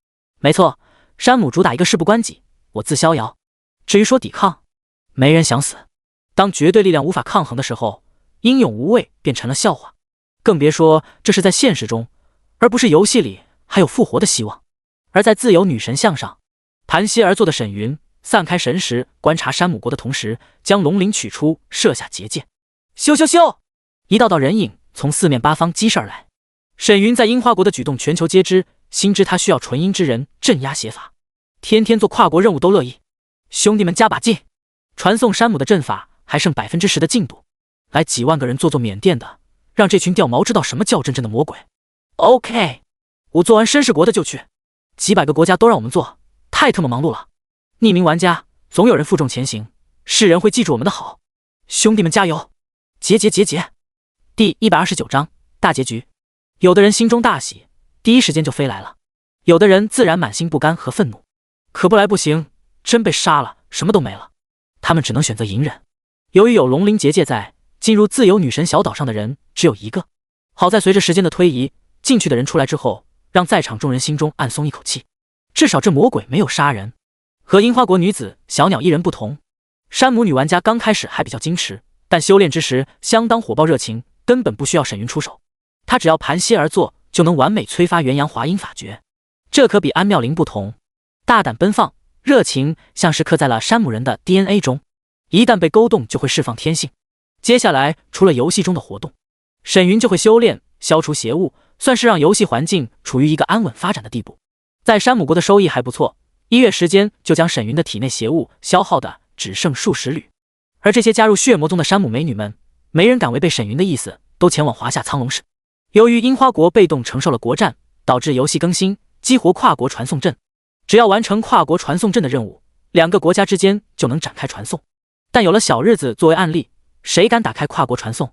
A: 没错，山姆主打一个事不关己，我自逍遥。至于说抵抗，没人想死。当绝对力量无法抗衡的时候，英勇无畏便成了笑话，更别说这是在现实中，而不是游戏里还有复活的希望。而在自由女神像上，盘膝而坐的沈云散开神识，观察山姆国的同时，将龙鳞取出，设下结界。咻咻咻！一道道人影从四面八方激射而来。沈云在樱花国的举动全球皆知，心知他需要纯阴之人镇压邪法，天天做跨国任务都乐意。兄弟们加把劲，传送山姆的阵法还剩10%的进度，来几万个人做缅甸的，让这群掉毛知道什么叫真正的魔鬼。OK， 我做完绅士国的就去，几百个国家都让我们做，太特么忙碌了。匿名玩家，总有人负重前行，世人会记住我们的好。兄弟们加油！结！第129章大结局。有的人心中大喜，第一时间就飞来了；有的人自然满心不甘和愤怒，可不来不行，真被杀了，什么都没了。他们只能选择隐忍。由于有龙鳞结界在，进入自由女神小岛上的人只有一个。好在随着时间的推移，进去的人出来之后，让在场众人心中暗松一口气，至少这魔鬼没有杀人。和樱花国女子小鸟一人不同，山姆女玩家刚开始还比较矜持，但修炼之时相当火爆热情，根本不需要沈云出手，她只要盘膝而坐就能完美催发元阳华阴法诀。这可比安妙龄不同，大胆奔放，热情像是刻在了山姆人的 DNA 中，一旦被勾动就会释放天性。接下来除了游戏中的活动，沈云就会修炼消除邪物，算是让游戏环境处于一个安稳发展的地步。在山姆国的收益还不错，1月时间就将沈云的体内邪物消耗的只剩数十缕。而这些加入血魔宗的山姆美女们，没人敢违背沈云的意思，都前往华夏苍龙市。由于樱花国被动承受了国战，导致游戏更新，激活跨国传送阵。只要完成跨国传送阵的任务，两个国家之间就能展开传送。但有了小日子作为案例，谁敢打开跨国传送？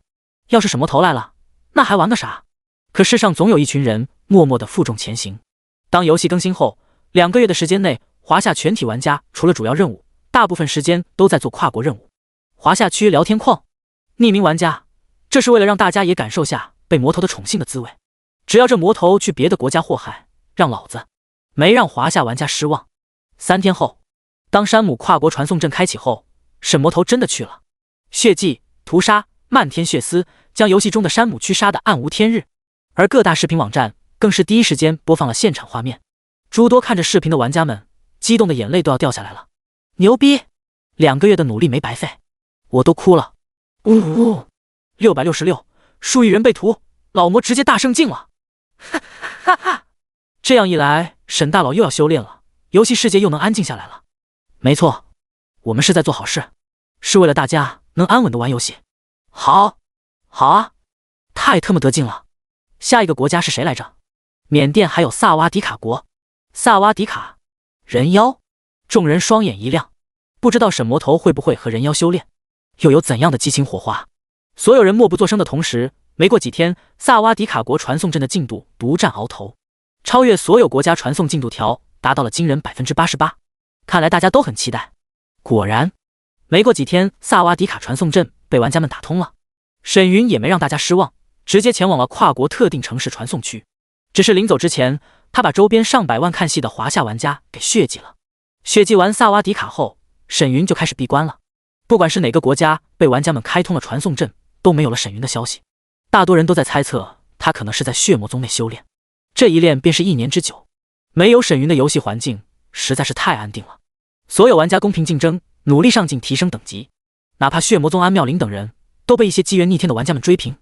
A: 要是沈魔头来了，那还玩个啥？可世上总有一群人默默地负重前行。当游戏更新后，2个月的时间内，华夏全体玩家除了主要任务，大部分时间都在做跨国任务。华夏区聊天框，匿名玩家，这是为了让大家也感受下被魔头的宠幸的滋味。只要这魔头去别的国家祸害，让老子没让华夏玩家失望。3天后，当山姆跨国传送阵开启后，沈魔头真的去了。血祭、屠杀、漫天血丝，将游戏中的山姆区杀得暗无天日。而各大视频网站更是第一时间播放了现场画面，诸多看着视频的玩家们激动的眼泪都要掉下来了。牛逼！2个月的努力没白费，我都哭了。666，数亿人被屠，老魔直接大胜境了。哈哈哈！这样一来，沈大佬又要修炼了，游戏世界又能安静下来了。没错，我们是在做好事，是为了大家能安稳的玩游戏。好啊，太特么得劲了！下一个国家是谁来着？缅甸还有萨瓦迪卡国。萨瓦迪卡，人妖。众人双眼一亮，不知道沈魔头会不会和人妖修炼，又有怎样的激情火花？所有人默不作声的同时，没过几天，萨瓦迪卡国传送阵的进度独占鳌头，超越所有国家传送进度条，达到了惊人 88%。看来大家都很期待。果然，没过几天，萨瓦迪卡传送阵被玩家们打通了。沈云也没让大家失望，直接前往了跨国特定城市传送区。只是临走之前，他把周边上百万看戏的华夏玩家给血祭了。血祭完萨瓦迪卡后，沈云就开始闭关了。不管是哪个国家被玩家们开通了传送阵，都没有了沈云的消息。大多人都在猜测他可能是在血魔宗内修炼，这一练便是1年之久。没有沈云的游戏环境实在是太安定了，所有玩家公平竞争，努力上进提升等级，哪怕血魔宗安妙龄等人都被一些机缘逆天的玩家们追平。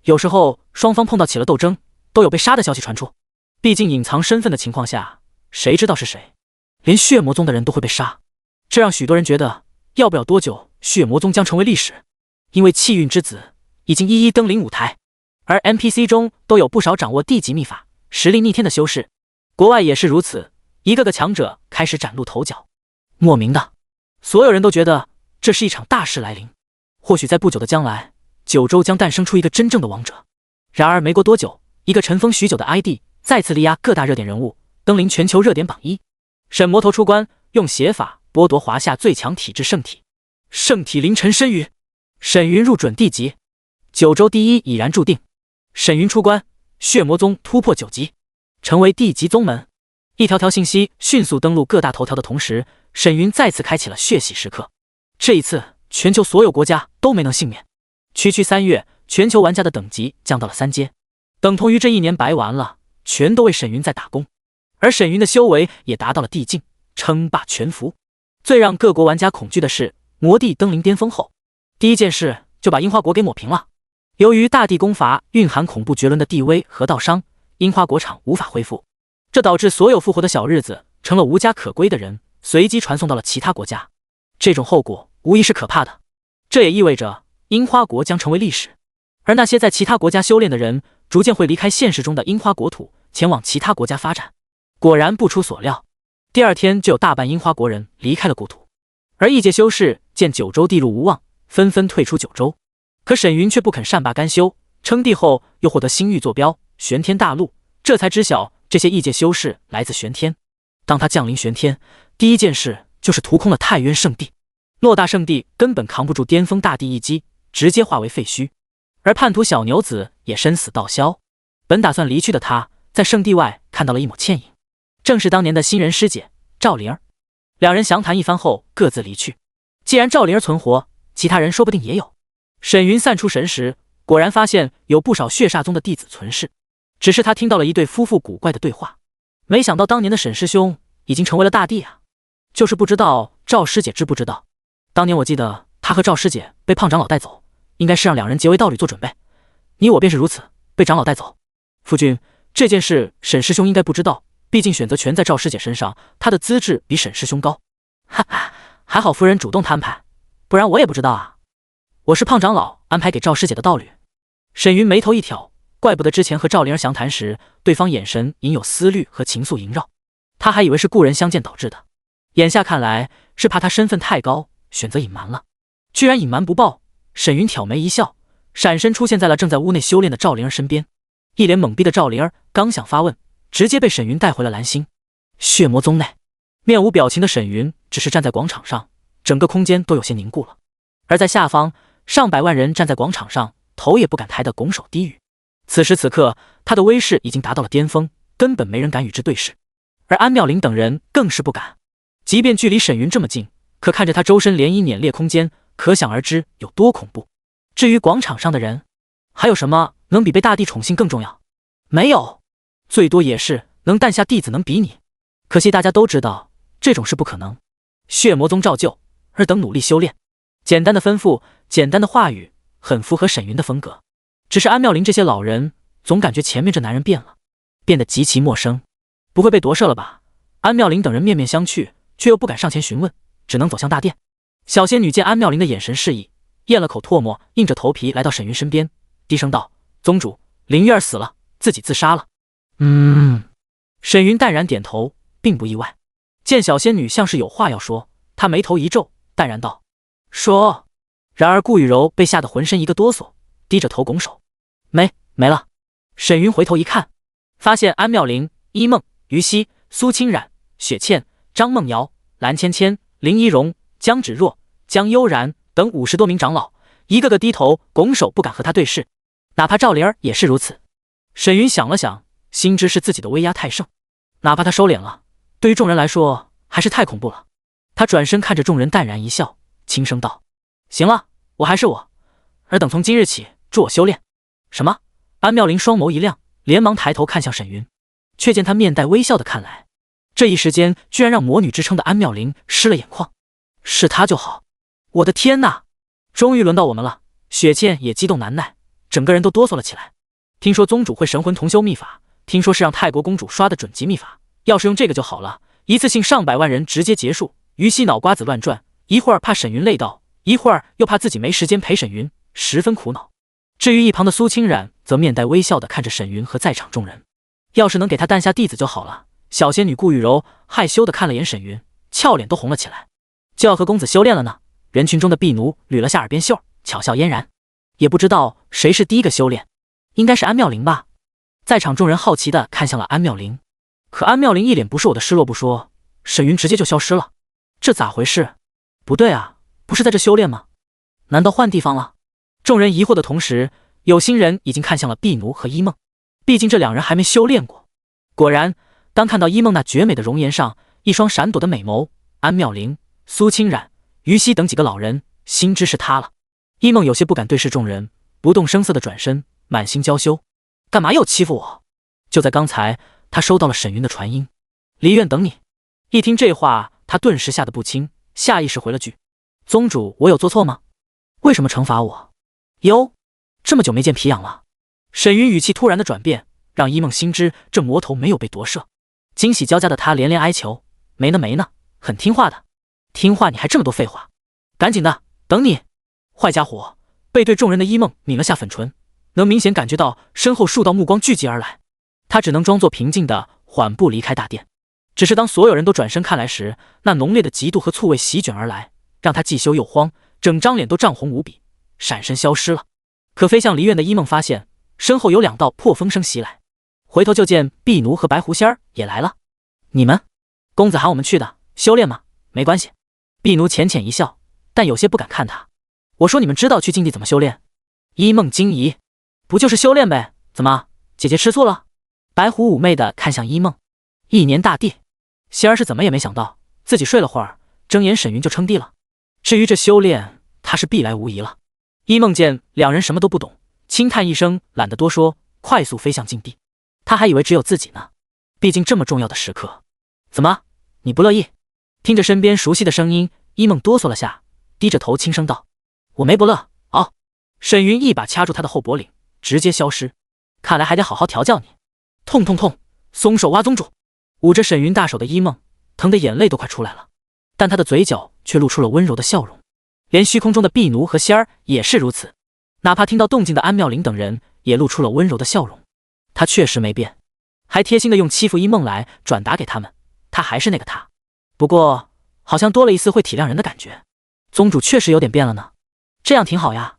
A: 有时候双方碰到起了斗争，都有被杀的消息传出。毕竟隐藏身份的情况下，谁知道是谁？连血魔宗的人都会被杀，这让许多人觉得，要不了多久，血魔宗将成为历史。因为气运之子已经一一登临舞台，而 NPC 中都有不少掌握地级秘法、实力逆天的修士。国外也是如此，一个个强者开始崭露头角。莫名的，所有人都觉得这是一场大事来临。或许在不久的将来，九州将诞生出一个真正的王者。然而没过多久，一个尘封许久的 ID 再次力压各大热点人物，登临全球热点榜1。沈魔头出关，用邪法剥夺华夏最强体质圣体，圣体凌晨深雨。沈云入准地级，九州第1已然注定。沈云出关，血魔宗突破9级，成为地级宗门。一条条信息迅速登陆各大头条的同时，沈云再次开启了血洗时刻。这一次，全球所有国家都没能幸免。区3月，全球玩家的等级降到了3阶，等同于这1年白玩了，全都为沈云在打工。而沈云的修为也达到了地境，称霸全服。最让各国玩家恐惧的是，魔帝登临巅峰后，第一件事就把樱花国给抹平了。由于大地攻伐蕴含恐怖绝伦的地威和道伤，樱花国场无法恢复，这导致所有复活的小日子成了无家可归的人，随机传送到了其他国家。这种后果无疑是可怕的，这也意味着樱花国将成为历史。而那些在其他国家修炼的人，逐渐会离开现实中的樱花国土，前往其他国家发展。果然不出所料，第2天就有大半樱花国人离开了故土。而异界修士见九州地路无望，纷纷退出九州。可沈云却不肯善罢甘休，称帝后又获得星域坐标玄天大陆，这才知晓这些异界修士来自玄天。当他降临玄天，第一件事就是屠空了太渊圣地。洛大圣地根本扛不住巅峰大帝一击，直接化为废墟。而叛徒小牛子也身死道消。本打算离去的他，在圣地外看到了一抹倩影，正是当年的新人师姐赵灵儿。2人详谈一番后各自离去。既然赵灵儿存活，其他人说不定也有。沈云散出神时，果然发现有不少血煞宗的弟子存世，只是他听到了一对夫妇古怪的对话。没想到当年的沈师兄已经成为了大帝啊，就是不知道赵师姐知不知道。当年我记得他和赵师姐被胖长老带走，应该是让2人结为道侣做准备。你我便是如此，被长老带走。夫君，这件事沈师兄应该不知道，毕竟选择权在赵师姐身上，她的资质比沈师兄高。哈哈，还好夫人主动摊牌，不然我也不知道啊。我是胖长老安排给赵师姐的道侣。沈云眉头一挑，怪不得之前和赵灵儿详谈时，对方眼神隐有思虑和情愫萦绕，他还以为是故人相见导致的，眼下看来是怕他身份太高，选择隐瞒了。居然隐瞒不报，沈云挑眉一笑，闪身出现在了正在屋内修炼的赵灵儿身边。一脸懵逼的赵灵儿刚想发问，直接被沈云带回了蓝星血魔宗内。面无表情的沈云只是站在广场上，整个空间都有些凝固了。而在下方，上百万人站在广场上，头也不敢抬的拱手低语。此时此刻，他的威势已经达到了巅峰，根本没人敢与之对视。而安妙龄等人更是不敢，即便距离沈云这么近，可看着他周身涟漪碾裂空间，可想而知有多恐怖。至于广场上的人，还有什么能比被大帝宠幸更重要？没有，最多也是能诞下弟子能比拟。可惜大家都知道这种事不可能。血魔宗照旧，尔等努力修炼。简单的吩咐，简单的话语，很符合沈云的风格。只是安妙龄这些老人总感觉前面这男人变了，变得极其陌生。不会被夺舍了吧？安妙龄等人面面相觑，却又不敢上前询问，只能走向大殿。小仙女见安妙龄的眼神示意，咽了口唾沫，硬着头皮来到沈云身边，低声道：宗主，灵月儿死了，自己自杀了。沈云淡然点头，并不意外。见小仙女像是有话要说，她眉头一皱，淡然道：说。然而顾雨柔被吓得浑身一个哆嗦，低着头拱手：没了。沈云回头一看，发现安妙龄、一梦、于西、苏清冉、雪倩、张梦瑶、蓝芊芊、林依荣、江芷若、江悠然等50多名长老，一个个低头拱手，不敢和他对视。哪怕赵灵儿也是如此。沈云想了想，心知是自己的威压太盛，哪怕他收敛了，对于众人来说还是太恐怖了。他转身看着众人，淡然一笑，轻声道：行了，我还是我，尔等从今日起助我修炼。什么？安妙龄双眸一亮，连忙抬头看向沈云，却见他面带微笑的看来。这一时间居然让魔女之称的安妙龄失了眼眶。是他就好。我的天哪，终于轮到我们了。雪倩也激动难耐，整个人都哆嗦了起来。听说宗主会神魂同修秘法，听说是让泰国公主刷的准级秘法，要是用这个就好了，一次性上百万人直接结束。于西脑瓜子乱转，一会儿怕沈云累到，一会儿又怕自己没时间陪沈云，十分苦恼。至于一旁的苏清冉则面带微笑地看着沈云和在场众人，要是能给他诞下弟子就好了。小仙女顾雨柔害羞地看了眼沈云，俏脸都红了起来，就要和公子修炼了呢。人群中的婢奴捋了下耳边袖，巧笑嫣然。也不知道谁是第一个修炼，应该是安妙龄吧。在场众人好奇地看向了安妙龄，可安妙龄一脸不是我的失落不说，沈云直接就消失了，这咋回事？不对啊，不是在这修炼吗？难道换地方了？众人疑惑的同时，有心人已经看向了婢奴和一梦，毕竟这两人还没修炼过。果然，当看到一梦那绝美的容颜上一双闪躲的美眸，安妙龄、苏清冉、于西等几个老人心知是他了。一梦有些不敢对视众人，不动声色的转身，满心娇羞：干嘛又欺负我？就在刚才，他收到了沈云的传音，离院等你。一听这话，他顿时吓得不轻，下意识回了句：宗主，我有做错吗？为什么惩罚我？哟，这么久没见皮痒了。沈云语气突然的转变，让一梦心知这魔头没有被夺舍。惊喜交加的他连连哀求：没呢，很听话的。听话你还这么多废话？赶紧的，等你。坏家伙！背对众人的一梦抿了下粉唇，能明显感觉到身后数道目光聚集而来，他只能装作平静的缓步离开大殿。只是当所有人都转身看来时，那浓烈的嫉妒和醋味席卷而来，让他既羞又慌，整张脸都涨红无比，闪身消失了。可飞向离院的一梦发现身后有2道破风声袭来，回头就见婢奴和白狐仙儿也来了。你们，公子喊我们去的，修炼吗？没关系。婢奴浅浅一笑，但有些不敢看他。我说你们知道去禁地怎么修炼？一梦惊疑，不就是修炼呗？怎么，姐姐吃醋了？白狐妩媚的看向一梦，一年大帝，仙儿是怎么也没想到，自己睡了会儿，睁眼沈云就称帝了。至于这修炼，他是必来无疑了。一梦见两人什么都不懂，轻叹一声，懒得多说，快速飞向禁地。他还以为只有自己呢，毕竟这么重要的时刻。怎么，你不乐意？听着身边熟悉的声音，一梦哆嗦了下，低着头轻声道：我没不乐。哦。沈云一把掐住他的后脖领，直接消失。看来还得好好调教你。痛痛痛！松手蛙宗主！捂着沈云大手的一梦疼得眼泪都快出来了，但他的嘴角却露出了温柔的笑容。连虚空中的婢奴和仙儿也是如此。哪怕听到动静的安妙龄等人也露出了温柔的笑容。他确实没变，还贴心的用欺负一梦来转达给他们，他还是那个他，不过好像多了一丝会体谅人的感觉。宗主确实有点变了呢，这样挺好呀。